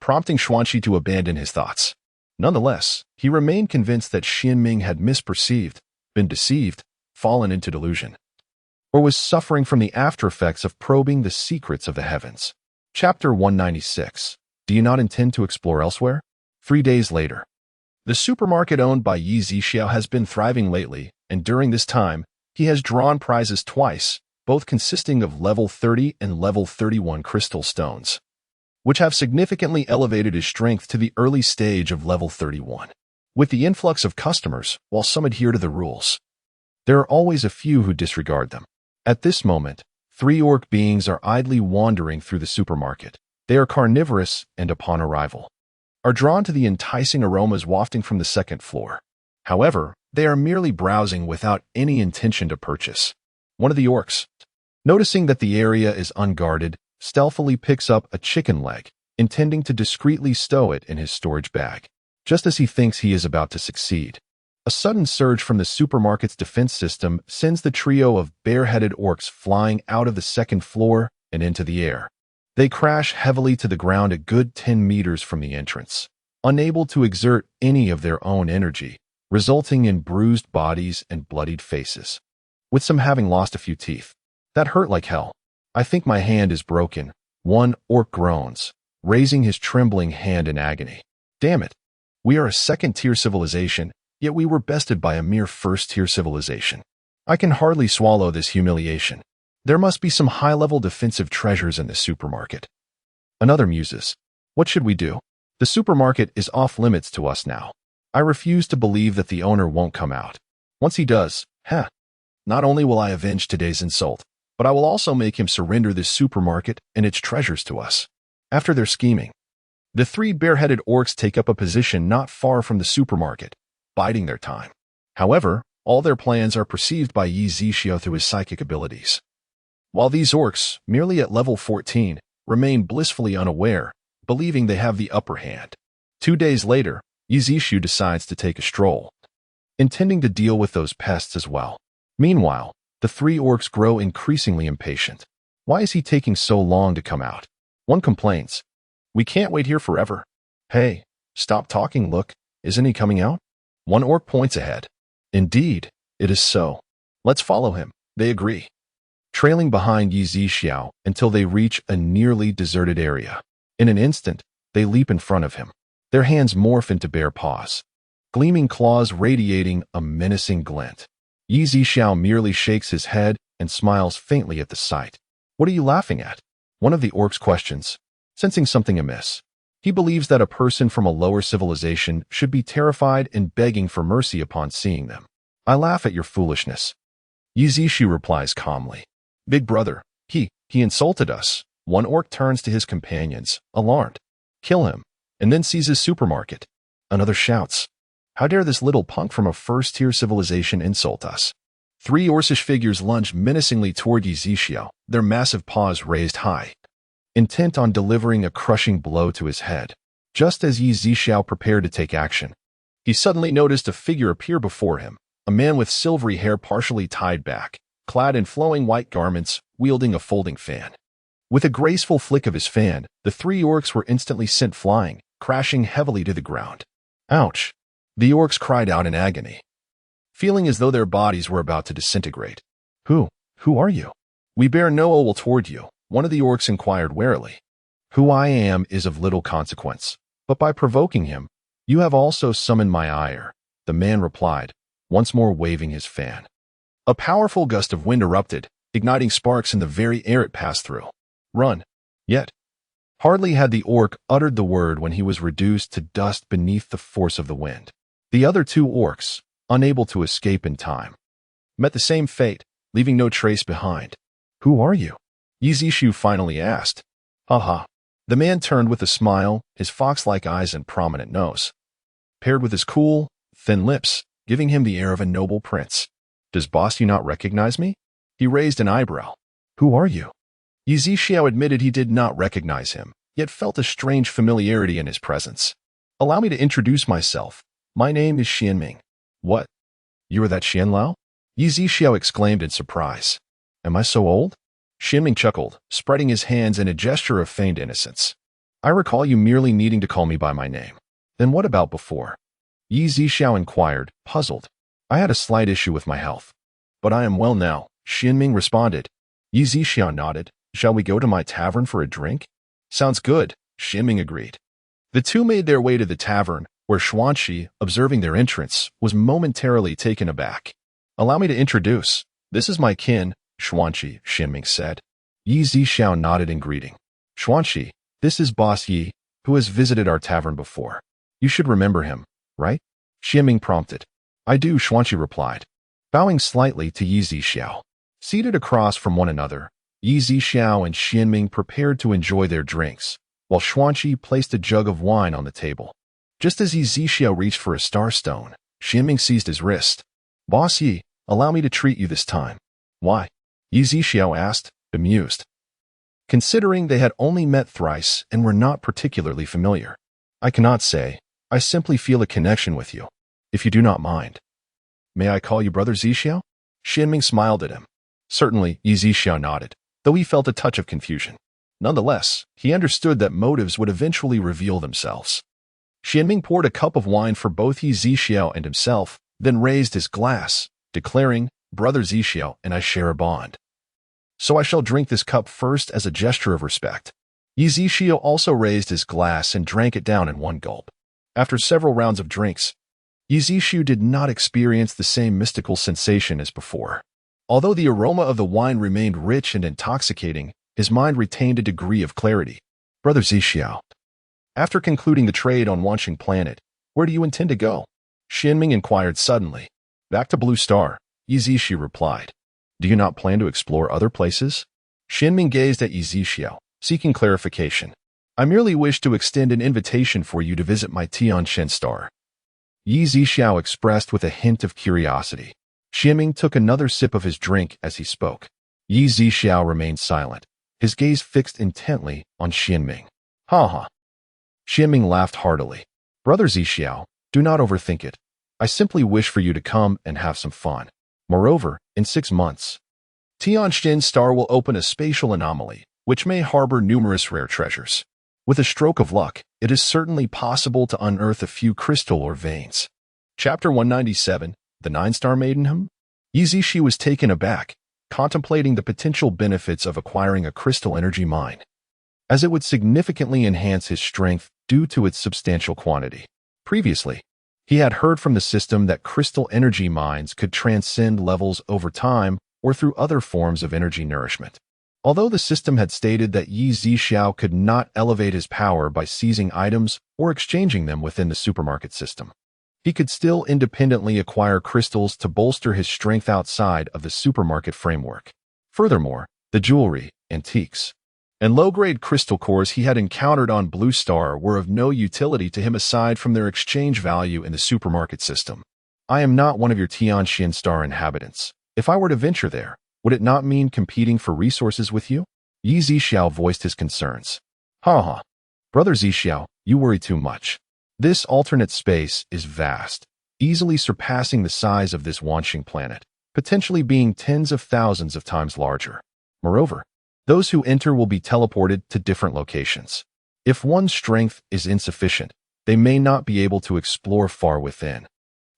prompting Xuanqi to abandon his thoughts. Nonetheless, he remained convinced that Xianming had misperceived, been deceived, fallen into delusion, or was suffering from the aftereffects of probing the secrets of the heavens. Chapter 196. Do you not intend to explore elsewhere? 3 days later. The supermarket owned by Yi Zixiao has been thriving lately, and during this time, he has drawn prizes twice, both consisting of level 30 and level 31 crystal stones, which have significantly elevated his strength to the early stage of level 31. With the influx of customers, while some adhere to the rules, there are always a few who disregard them. At this moment, 3 orc beings are idly wandering through the supermarket. They are carnivorous and, upon arrival, are drawn to the enticing aromas wafting from the 2nd floor. However, they are merely browsing without any intention to purchase. One of the orcs, noticing that the area is unguarded, stealthily picks up a chicken leg, intending to discreetly stow it in his storage bag. Just as he thinks he is about to succeed, a sudden surge from the supermarket's defense system sends the trio of bare-headed orcs flying out of the 2nd floor and into the air. They crash heavily to the ground a good 10 meters from the entrance, unable to exert any of their own energy, resulting in bruised bodies and bloodied faces, with some having lost a few teeth. That hurt like hell. I think my hand is broken. One orc groans, raising his trembling hand in agony. Damn it. We are a 2nd-tier civilization, yet we were bested by a mere 1st-tier civilization. I can hardly swallow this humiliation. There must be some high-level defensive treasures in this supermarket. Another muses. What should we do? The supermarket is off-limits to us now. I refuse to believe that the owner won't come out. Once he does, not only will I avenge today's insult, but I will also make him surrender this supermarket and its treasures to us. After their scheming, the 3 bare-headed orcs take up a position not far from the supermarket, biding their time. However, all their plans are perceived by Yi Zixiao through his psychic abilities. While these orcs, merely at level 14, remain blissfully unaware, believing they have the upper hand. 2 days later, Yi Zixiao decides to take a stroll, intending to deal with those pests as well. Meanwhile, the 3 orcs grow increasingly impatient. Why is he taking so long to come out? One complains, "We can't wait here forever." "Hey, stop talking, look, isn't he coming out?" One orc points ahead. "Indeed, it is so. Let's follow him," they agree, trailing behind Yi Zixiao until they reach a nearly deserted area. In an instant, they leap in front of him. Their hands morph into bare paws, gleaming claws radiating a menacing glint. Yi Zixiao merely shakes his head and smiles faintly at the sight. "What are you laughing at?" one of the orcs questions, sensing something amiss. He believes that a person from a lower civilization should be terrified and begging for mercy upon seeing them. "I laugh at your foolishness," Yi Zixiao replies calmly. "Big brother, he insulted us." One orc turns to his companions, alarmed. "Kill him," and then seizes supermarket. Another shouts, "How dare this little punk from a 1st-tier civilization insult us?" 3 orcish figures lunge menacingly toward Yi Zixiao, their massive paws raised high, intent on delivering a crushing blow to his head. Just as Yi Zixiao prepared to take action, he suddenly noticed a figure appear before him, a man with silvery hair partially tied back, clad in flowing white garments, wielding a folding fan. With a graceful flick of his fan, the 3 orcs were instantly sent flying, crashing heavily to the ground. "Ouch!" the orcs cried out in agony, feeling as though their bodies were about to disintegrate. Who are you?" "We bear no ill toward you," one of the orcs inquired warily. "Who I am is of little consequence. but by provoking him, you have also summoned my ire, the man replied, once more waving his fan. A powerful gust of wind erupted, igniting sparks in the very air it passed through. Run. Yet, hardly had the orc uttered the word when he was reduced to dust beneath the force of the wind. The other two orcs, unable to escape in time, met the same fate, leaving no trace behind. Who are you? Yizishu finally asked. Haha. The man turned with a smile, his fox-like eyes and prominent nose, paired with his cool, thin lips, giving him the air of a noble prince. Does boss you not recognize me? He raised an eyebrow. Who are you? Yizishu admitted he did not recognize him, yet felt a strange familiarity in his presence. Allow me to introduce myself. My name is Xianming. What? You are that Xianlao? Yizishu exclaimed in surprise. Am I so old? Xianming chuckled, spreading his hands in a gesture of feigned innocence. I recall you merely needing to call me by my name. Then what about before? Yizishu inquired, puzzled. I had a slight issue with my health. But I am well now, Xianming responded. Yizishu nodded. Shall we go to my tavern for a drink? Sounds good, Xianming agreed. The two made their way to the tavern, where Xuanqi, observing their entrance, was momentarily taken aback. Allow me to introduce. This is my kin, Xuanqi, Xianming said. Yizishu nodded in greeting. Xuanqi, this is Boss Yi, who has visited our tavern before. You should remember him, right? Xianming prompted. I do, Xuanqi replied, bowing slightly to Yizishu. Seated across from one another, Yizishu and Xianming prepared to enjoy their drinks, while Xuanqi placed a jug of wine on the table. Just as Yizishu reached for a star stone, Xianming seized his wrist. Boss Yi, allow me to treat you this time. Why? Yizishu asked, bemused. Considering they had only met thrice and were not particularly familiar. I cannot say. I simply feel a connection with you, if you do not mind. May I call you Brother Zishu? Xianming smiled at him. Certainly, Yizishu nodded, though he felt a touch of confusion. Nonetheless, he understood that motives would eventually reveal themselves. Xianming poured a cup of wine for both Yizishu and himself, then raised his glass, declaring, Brother Zishu and I share a bond. So I shall drink this cup first as a gesture of respect. Yizishu also raised his glass and drank it down in one gulp. After several rounds of drinks, Yizishu did not experience the same mystical sensation as before. Although the aroma of the wine remained rich and intoxicating, his mind retained a degree of clarity. Brother Zishu, after concluding the trade on Wanqing Planet, where do you intend to go? Xianming inquired suddenly. Back to Blue Star, Yizishu replied. Do you not plan to explore other places? Xianming gazed at Yizishu, seeking clarification. I merely wish to extend an invitation for you to visit my Tianshan star. Yizishu expressed with a hint of curiosity. Xianming took another sip of his drink as he spoke. Yizishu remained silent, his gaze fixed intently on Xianming. Ha. Xianming laughed heartily. Brother Zishu, do not overthink it. I simply wish for you to come and have some fun. Moreover, in 6 months, Tianshan star will open a spatial anomaly, which may harbor numerous rare treasures. With a stroke of luck, it is certainly possible to unearth a few crystal or veins. Chapter 197, The 9-Star Maidenham? Yizishu was taken aback, contemplating the potential benefits of acquiring a crystal energy mine, as it would significantly enhance his strength due to its substantial quantity. Previously, he had heard from the system that crystal energy mines could transcend levels over time or through other forms of energy nourishment. Although the system had stated that Yizishu could not elevate his power by seizing items or exchanging them within the supermarket system, he could still independently acquire crystals to bolster his strength outside of the supermarket framework. Furthermore, the jewelry, antiques, and low-grade crystal cores he had encountered on Blue Star were of no utility to him aside from their exchange value in the supermarket system. I am not one of your Tianshan star inhabitants. If I were to venture there, would it not mean competing for resources with you? Yizishu voiced his concerns. Ha. Brother Zishu, you worry too much. This alternate space is vast, easily surpassing the size of this Wanqing planet, potentially being tens of thousands of times larger. Moreover, those who enter will be teleported to different locations. If one's strength is insufficient, they may not be able to explore far within,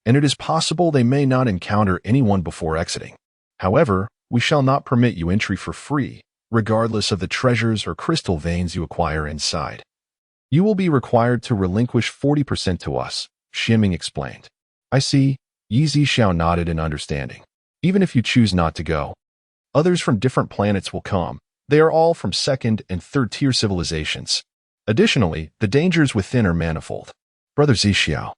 and it is possible they may not encounter anyone before exiting. However, we shall not permit you entry for free, regardless of the treasures or crystal veins you acquire inside. You will be required to relinquish 40% to us, Xianming explained. I see, Yi Zhixiao nodded in understanding. Even if you choose not to go, others from different planets will come. They are all from second and third tier civilizations. Additionally, the dangers within are manifold. Brother Zhixiao,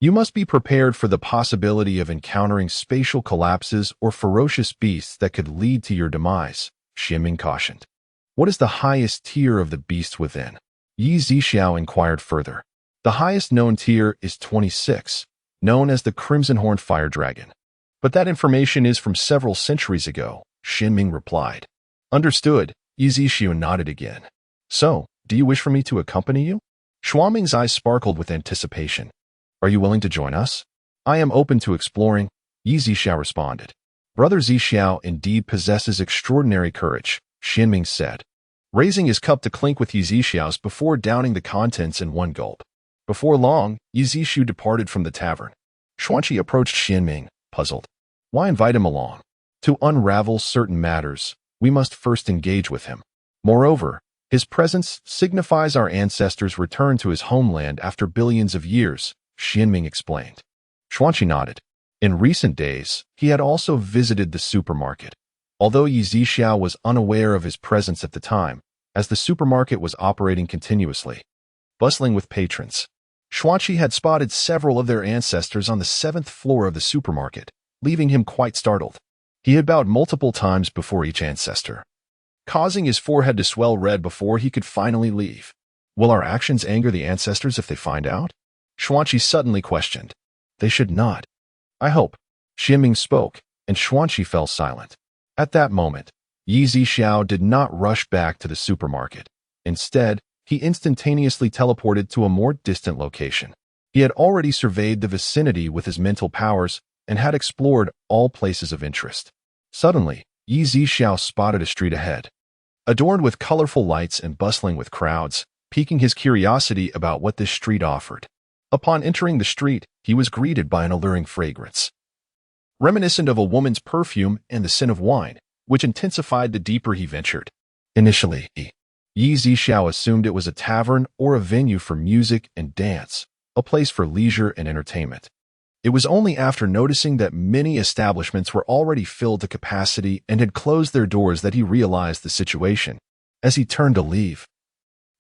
you must be prepared for the possibility of encountering spatial collapses or ferocious beasts that could lead to your demise, Xianming cautioned. What is the highest tier of the beasts within? Yi Zhixiao inquired further. The highest known tier is 26, known as the Crimson Horned Fire Dragon. But that information is from several centuries ago, Xianming replied. Understood, Yi Zhixiao nodded again. So, do you wish for me to accompany you? Xuanming's eyes sparkled with anticipation. Are you willing to join us? I am open to exploring, Yi Zhixiao responded. Brother Zhixiao indeed possesses extraordinary courage, Xianming said, raising his cup to clink with Yi Zhixiao's before downing the contents in one gulp. Before long, Yi Zhixiao departed from the tavern. Xuanqi approached Xianming, puzzled. Why invite him along? To unravel certain matters, we must first engage with him. Moreover, his presence signifies our ancestors' return to his homeland after billions of years, Xianming explained. Xuanqi nodded. In recent days, he had also visited the supermarket. Although Yi Zhixiao was unaware of his presence at the time, as the supermarket was operating continuously, bustling with patrons, Xuanqi had spotted several of their ancestors on the 7th floor of the supermarket, leaving him quite startled. He had bowed multiple times before each ancestor, causing his forehead to swell red before he could finally leave. Will our actions anger the ancestors if they find out? Xuanqi suddenly questioned. They should not. I hope. Xianming spoke, and Xuanqi fell silent. At that moment, Yi Zhixiao did not rush back to the supermarket. Instead, he instantaneously teleported to a more distant location. He had already surveyed the vicinity with his mental powers and had explored all places of interest. Suddenly, Yi Zhixiao spotted a street ahead, adorned with colorful lights and bustling with crowds, piquing his curiosity about what this street offered. Upon entering the street, he was greeted by an alluring fragrance, reminiscent of a woman's perfume and the scent of wine, which intensified the deeper he ventured. Initially, Yi Zhixiao assumed it was a tavern or a venue for music and dance, a place for leisure and entertainment. It was only after noticing that many establishments were already filled to capacity and had closed their doors that he realized the situation. As he turned to leave,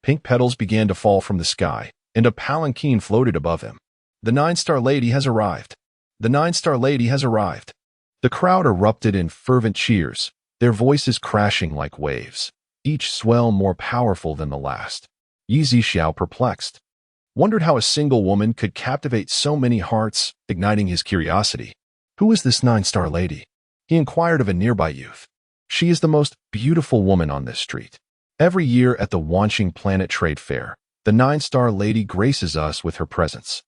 pink petals began to fall from the sky, and a palanquin floated above him. The 9-star lady has arrived. The 9-star lady has arrived. The crowd erupted in fervent cheers, their voices crashing like waves, each swell more powerful than the last. Yi Zhixiao, perplexed, wondered how a single woman could captivate so many hearts, igniting his curiosity. Who is this 9-star lady? He inquired of a nearby youth. She is the most beautiful woman on this street. Every year at the Wanqing Planet Trade Fair, the 9-star lady graces us with her presence.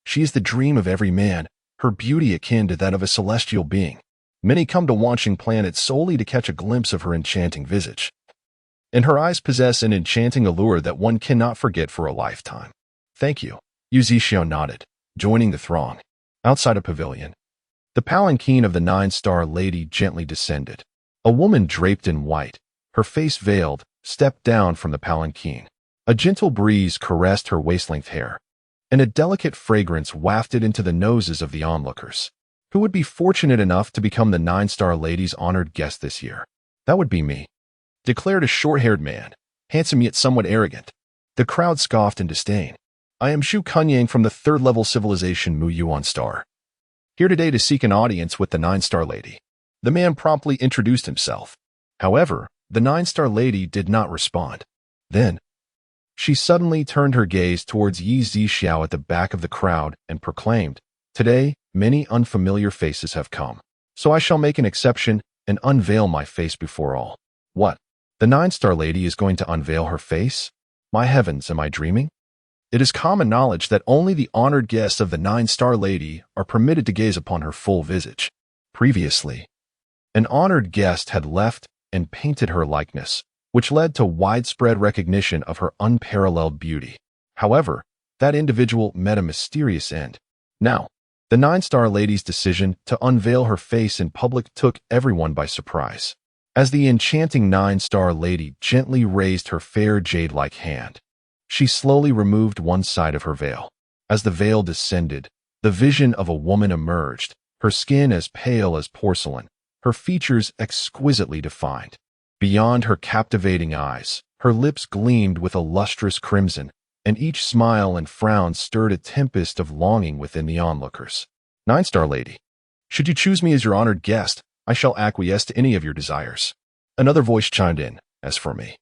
She is the dream of every man, her beauty akin to that of a celestial being. Many come to Wanqing Planet solely to catch a glimpse of her enchanting visage. And her eyes possess an enchanting allure that one cannot forget for a lifetime. Thank you, Yi Zhixiao nodded, joining the throng. Outside a pavilion, the palanquin of the 9-star lady gently descended. A woman draped in white, her face veiled, stepped down from the palanquin. A gentle breeze caressed her waist-length hair, and a delicate fragrance wafted into the noses of the onlookers. Who would be fortunate enough to become the 9-star lady's honored guest this year? That would be me, declared a short-haired man, handsome yet somewhat arrogant. The crowd scoffed in disdain. I am Zhu Kunyang from the 3rd-level civilization Mu Yuan Star, here today to seek an audience with the 9-star lady. The man promptly introduced himself. However, the 9-star lady did not respond. Then, she suddenly turned her gaze towards Yi Zhixiao at the back of the crowd and proclaimed, Today, many unfamiliar faces have come, so I shall make an exception and unveil my face before all. What? The 9-star lady is going to unveil her face? My heavens, am I dreaming? It is common knowledge that only the honored guests of the 9-star lady are permitted to gaze upon her full visage. Previously, an honored guest had left and painted her likeness, which led to widespread recognition of her unparalleled beauty. However, that individual met a mysterious end. Now, the 9-star lady's decision to unveil her face in public took everyone by surprise. As the enchanting 9-star lady gently raised her fair jade-like hand, She slowly removed one side of her veil. As the veil descended, the vision of a woman emerged, her skin as pale as porcelain, her features exquisitely defined. Beyond her captivating eyes, her lips gleamed with a lustrous crimson, and each smile and frown stirred a tempest of longing within the onlookers. 9-star lady, should you choose me as your honored guest, I shall acquiesce to any of your desires. Another voice chimed in. As for me,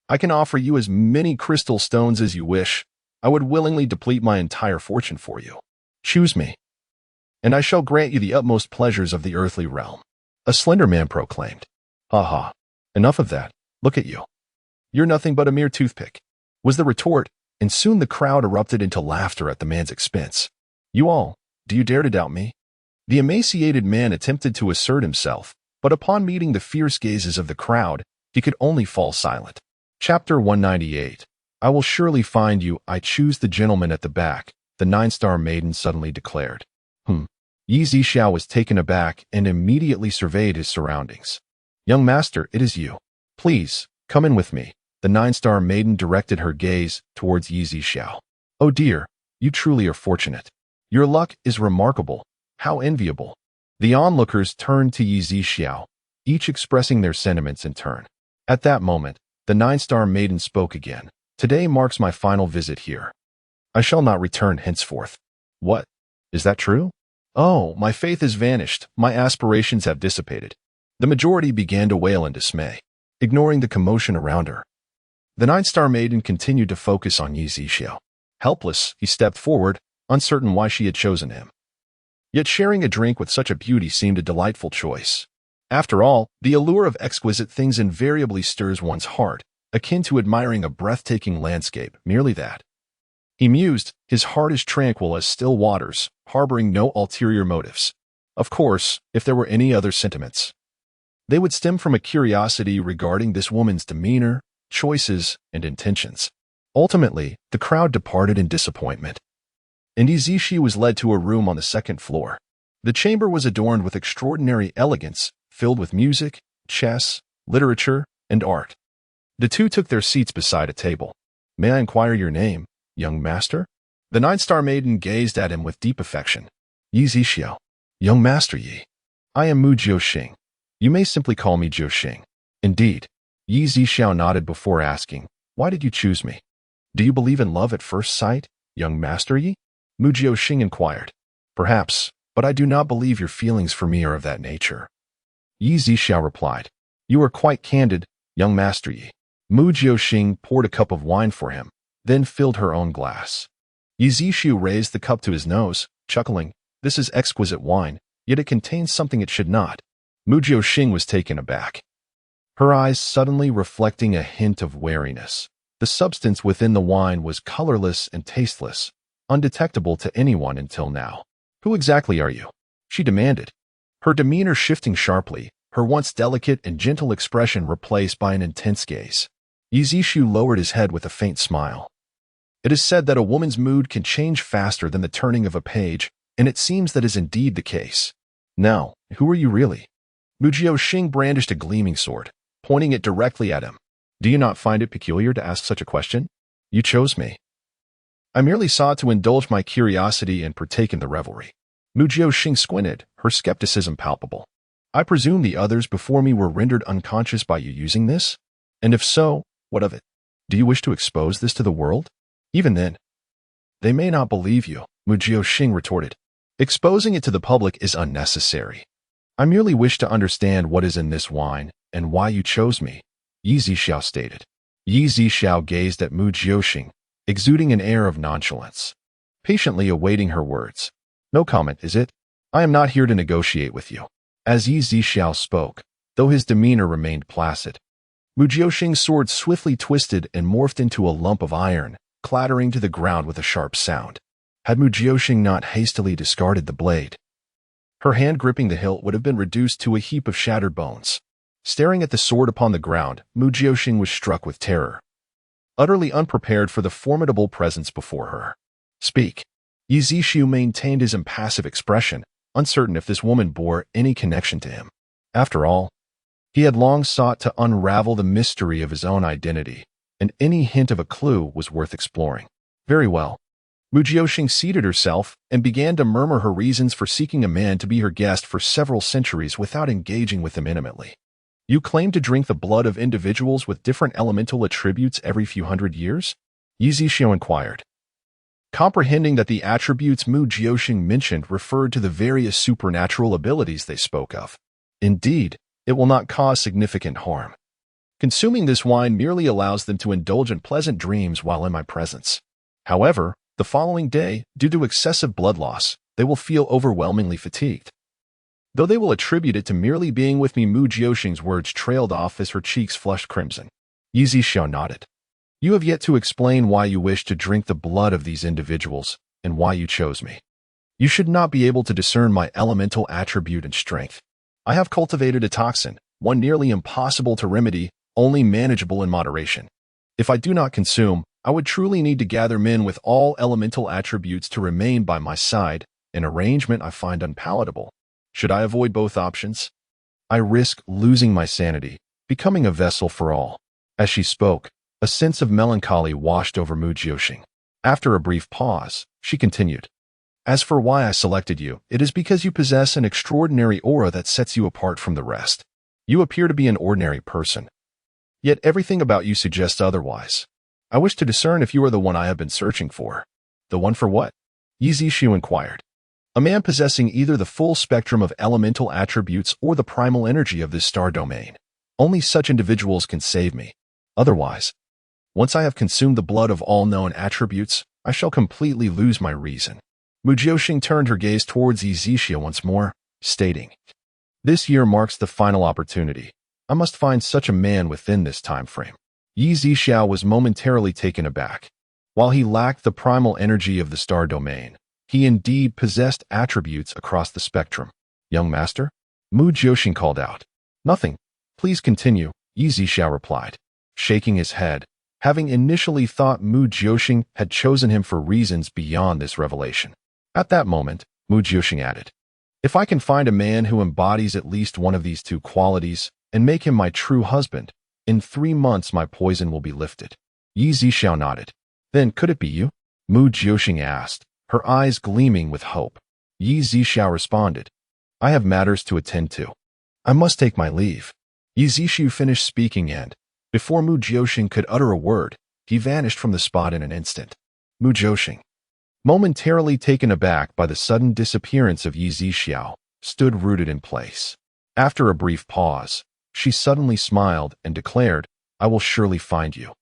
I can offer you as many crystal stones as you wish. I would willingly deplete my entire fortune for you. Choose me, and I shall grant you the utmost pleasures of the earthly realm. A slender man proclaimed. Ha ha. Enough of that. Look at you. You're nothing but a mere toothpick, was the retort, and soon the crowd erupted into laughter at the man's expense. You all, do you dare to doubt me? The emaciated man attempted to assert himself, but upon meeting the fierce gazes of the crowd, he could only fall silent. Chapter 198. I will surely find you. I choose the gentleman at the back, the 9-star maiden suddenly declared. Yi Zhixiao was taken aback and immediately surveyed his surroundings. Young master, it is you. Please, come in with me. The 9-star maiden directed her gaze towards Yi Zhixiao. Oh dear, you truly are fortunate. Your luck is remarkable. How enviable. The onlookers turned to Yi Zhixiao, each expressing their sentiments in turn. At that moment, the 9-star maiden spoke again. Today marks my final visit here. I shall not return henceforth. What? Is that true? Oh, my faith has vanished. My aspirations have dissipated. The majority began to wail in dismay, ignoring the commotion around her. The 9-star maiden continued to focus on Yi Zhixiao. Helpless, he stepped forward, uncertain why she had chosen him. Yet sharing a drink with such a beauty seemed a delightful choice. After all, the allure of exquisite things invariably stirs one's heart, akin to admiring a breathtaking landscape, merely that. He mused, his heart as tranquil as still waters, harboring no ulterior motives. Of course, if there were any other sentiments, they would stem from a curiosity regarding this woman's demeanor, choices, and intentions. Ultimately, the crowd departed in disappointment, and Yi Zhixiao was led to a room on the second floor. The chamber was adorned with extraordinary elegance, filled with music, chess, literature, and art. The two took their seats beside a table. May I inquire your name, young master? The 9-star maiden gazed at him with deep affection. Yi Zhixiao. Young master Yi. I am Mu Jiuxing. You may simply call me Jiuxing. Indeed. Yi Zhixiao nodded before asking, why did you choose me? Do you believe in love at first sight, young master Yi? Mu Jiuxing inquired. Perhaps, but I do not believe your feelings for me are of that nature. Yi Zhixiao replied. You are quite candid, young master Yi. Mu Jiuxing poured a cup of wine for him, then filled her own glass. Yi Zhixiao raised the cup to his nose, chuckling, this is exquisite wine, yet it contains something it should not. Mu Jiuxing was taken aback, her eyes suddenly reflecting a hint of wariness. The substance within the wine was colorless and tasteless, undetectable to anyone until now. Who exactly are you? She demanded, her demeanor shifting sharply, her once delicate and gentle expression replaced by an intense gaze. Yi Zhixiao lowered his head with a faint smile. It is said that a woman's mood can change faster than the turning of a page, and it seems that is indeed the case. Now, who are you really? Mu Jiuxing brandished a gleaming sword, pointing it directly at him. Do you not find it peculiar to ask such a question? You chose me. I merely sought to indulge my curiosity and partake in the revelry. Mu Jiuxing squinted, her skepticism palpable. I presume the others before me were rendered unconscious by you using this? And if so, what of it? Do you wish to expose this to the world? Even then, they may not believe you, Mu Jiuxing retorted. Exposing it to the public is unnecessary. I merely wish to understand what is in this wine and why you chose me, Yi Zhixiao stated. Yi Zhixiao gazed at Mu Jiuxing, exuding an air of nonchalance, patiently awaiting her words. No comment, is it? I am not here to negotiate with you. As Yi Zhixiao spoke, though his demeanor remained placid, Mu Jiuxing's sword swiftly twisted and morphed into a lump of iron, clattering to the ground with a sharp sound. Had Mu Jiuxing not hastily discarded the blade, her hand gripping the hilt would have been reduced to a heap of shattered bones. Staring at the sword upon the ground, Mu Jiuxing was struck with terror, utterly unprepared for the formidable presence before her. Speak. Yi Zhixiao maintained his impassive expression, uncertain if this woman bore any connection to him. After all, he had long sought to unravel the mystery of his own identity, and any hint of a clue was worth exploring. Very well. Mujioshing seated herself and began to murmur her reasons for seeking a man to be her guest for several centuries without engaging with him intimately. You claim to drink the blood of individuals with different elemental attributes every few hundred years? Yizishio inquired. Comprehending that the attributes Mu Jioxing mentioned referred to the various supernatural abilities they spoke of. Indeed, it will not cause significant harm. Consuming this wine merely allows them to indulge in pleasant dreams while in my presence. However, the following day, due to excessive blood loss, they will feel overwhelmingly fatigued. Though they will attribute it to merely being with me, Mu Jioxing's words trailed off as her cheeks flushed crimson. Yizishio nodded. You have yet to explain why you wish to drink the blood of these individuals and why you chose me. You should not be able to discern my elemental attribute and strength. I have cultivated a toxin, one nearly impossible to remedy, only manageable in moderation. If I do not consume, I would truly need to gather men with all elemental attributes to remain by my side, an arrangement I find unpalatable. Should I avoid both options? I risk losing my sanity, becoming a vessel for all. As she spoke, a sense of melancholy washed over Mu Jioxing. After a brief pause, she continued. As for why I selected you, it is because you possess an extraordinary aura that sets you apart from the rest. You appear to be an ordinary person. Yet everything about you suggests otherwise. I wish to discern if you are the one I have been searching for. The one for what? Yizishio inquired. A man possessing either the full spectrum of elemental attributes or the primal energy of this star domain. Only such individuals can save me. Otherwise, once I have consumed the blood of all known attributes, I shall completely lose my reason. Mu Jioxing turned her gaze towards Yizishio once more, stating, This year marks the final opportunity. I must find such a man within this time frame. Yizishio was momentarily taken aback. While he lacked the primal energy of the star domain, he indeed possessed attributes across the spectrum. Young master? Mu Jioxing called out. Nothing. Please continue, Yizishio replied, shaking his head, having initially thought Mu Jioxing had chosen him for reasons beyond this revelation. At that moment, Mu Jioxing added, If I can find a man who embodies at least one of these two qualities and make him my true husband, in 3 months my poison will be lifted. Yizishio nodded. Then could it be you? Mu Jioxing asked, her eyes gleaming with hope. Yizishio responded, I have matters to attend to. I must take my leave. Yizishio finished speaking and, before Mu Jioxing could utter a word, he vanished from the spot in an instant. Mu Jioxing, momentarily taken aback by the sudden disappearance of Yizishio, stood rooted in place. After a brief pause, she suddenly smiled and declared, I will surely find you.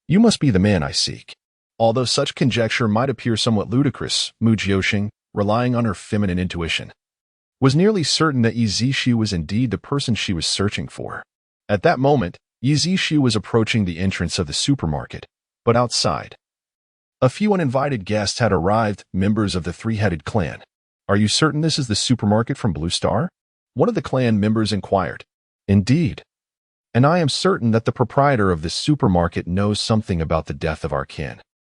You must be the man I seek. Although such conjecture might appear somewhat ludicrous, Mu Jioxing, relying on her feminine intuition, was nearly certain that Yizishio was indeed the person she was searching for. At that moment, Yizishio was approaching the entrance of the supermarket, but outside. A few uninvited guests had arrived, members of the three-headed clan. Are you certain this is the supermarket from Blue Star? One of the clan members inquired. Indeed. And I am certain that the proprietor of this supermarket knows something about the death of our kin.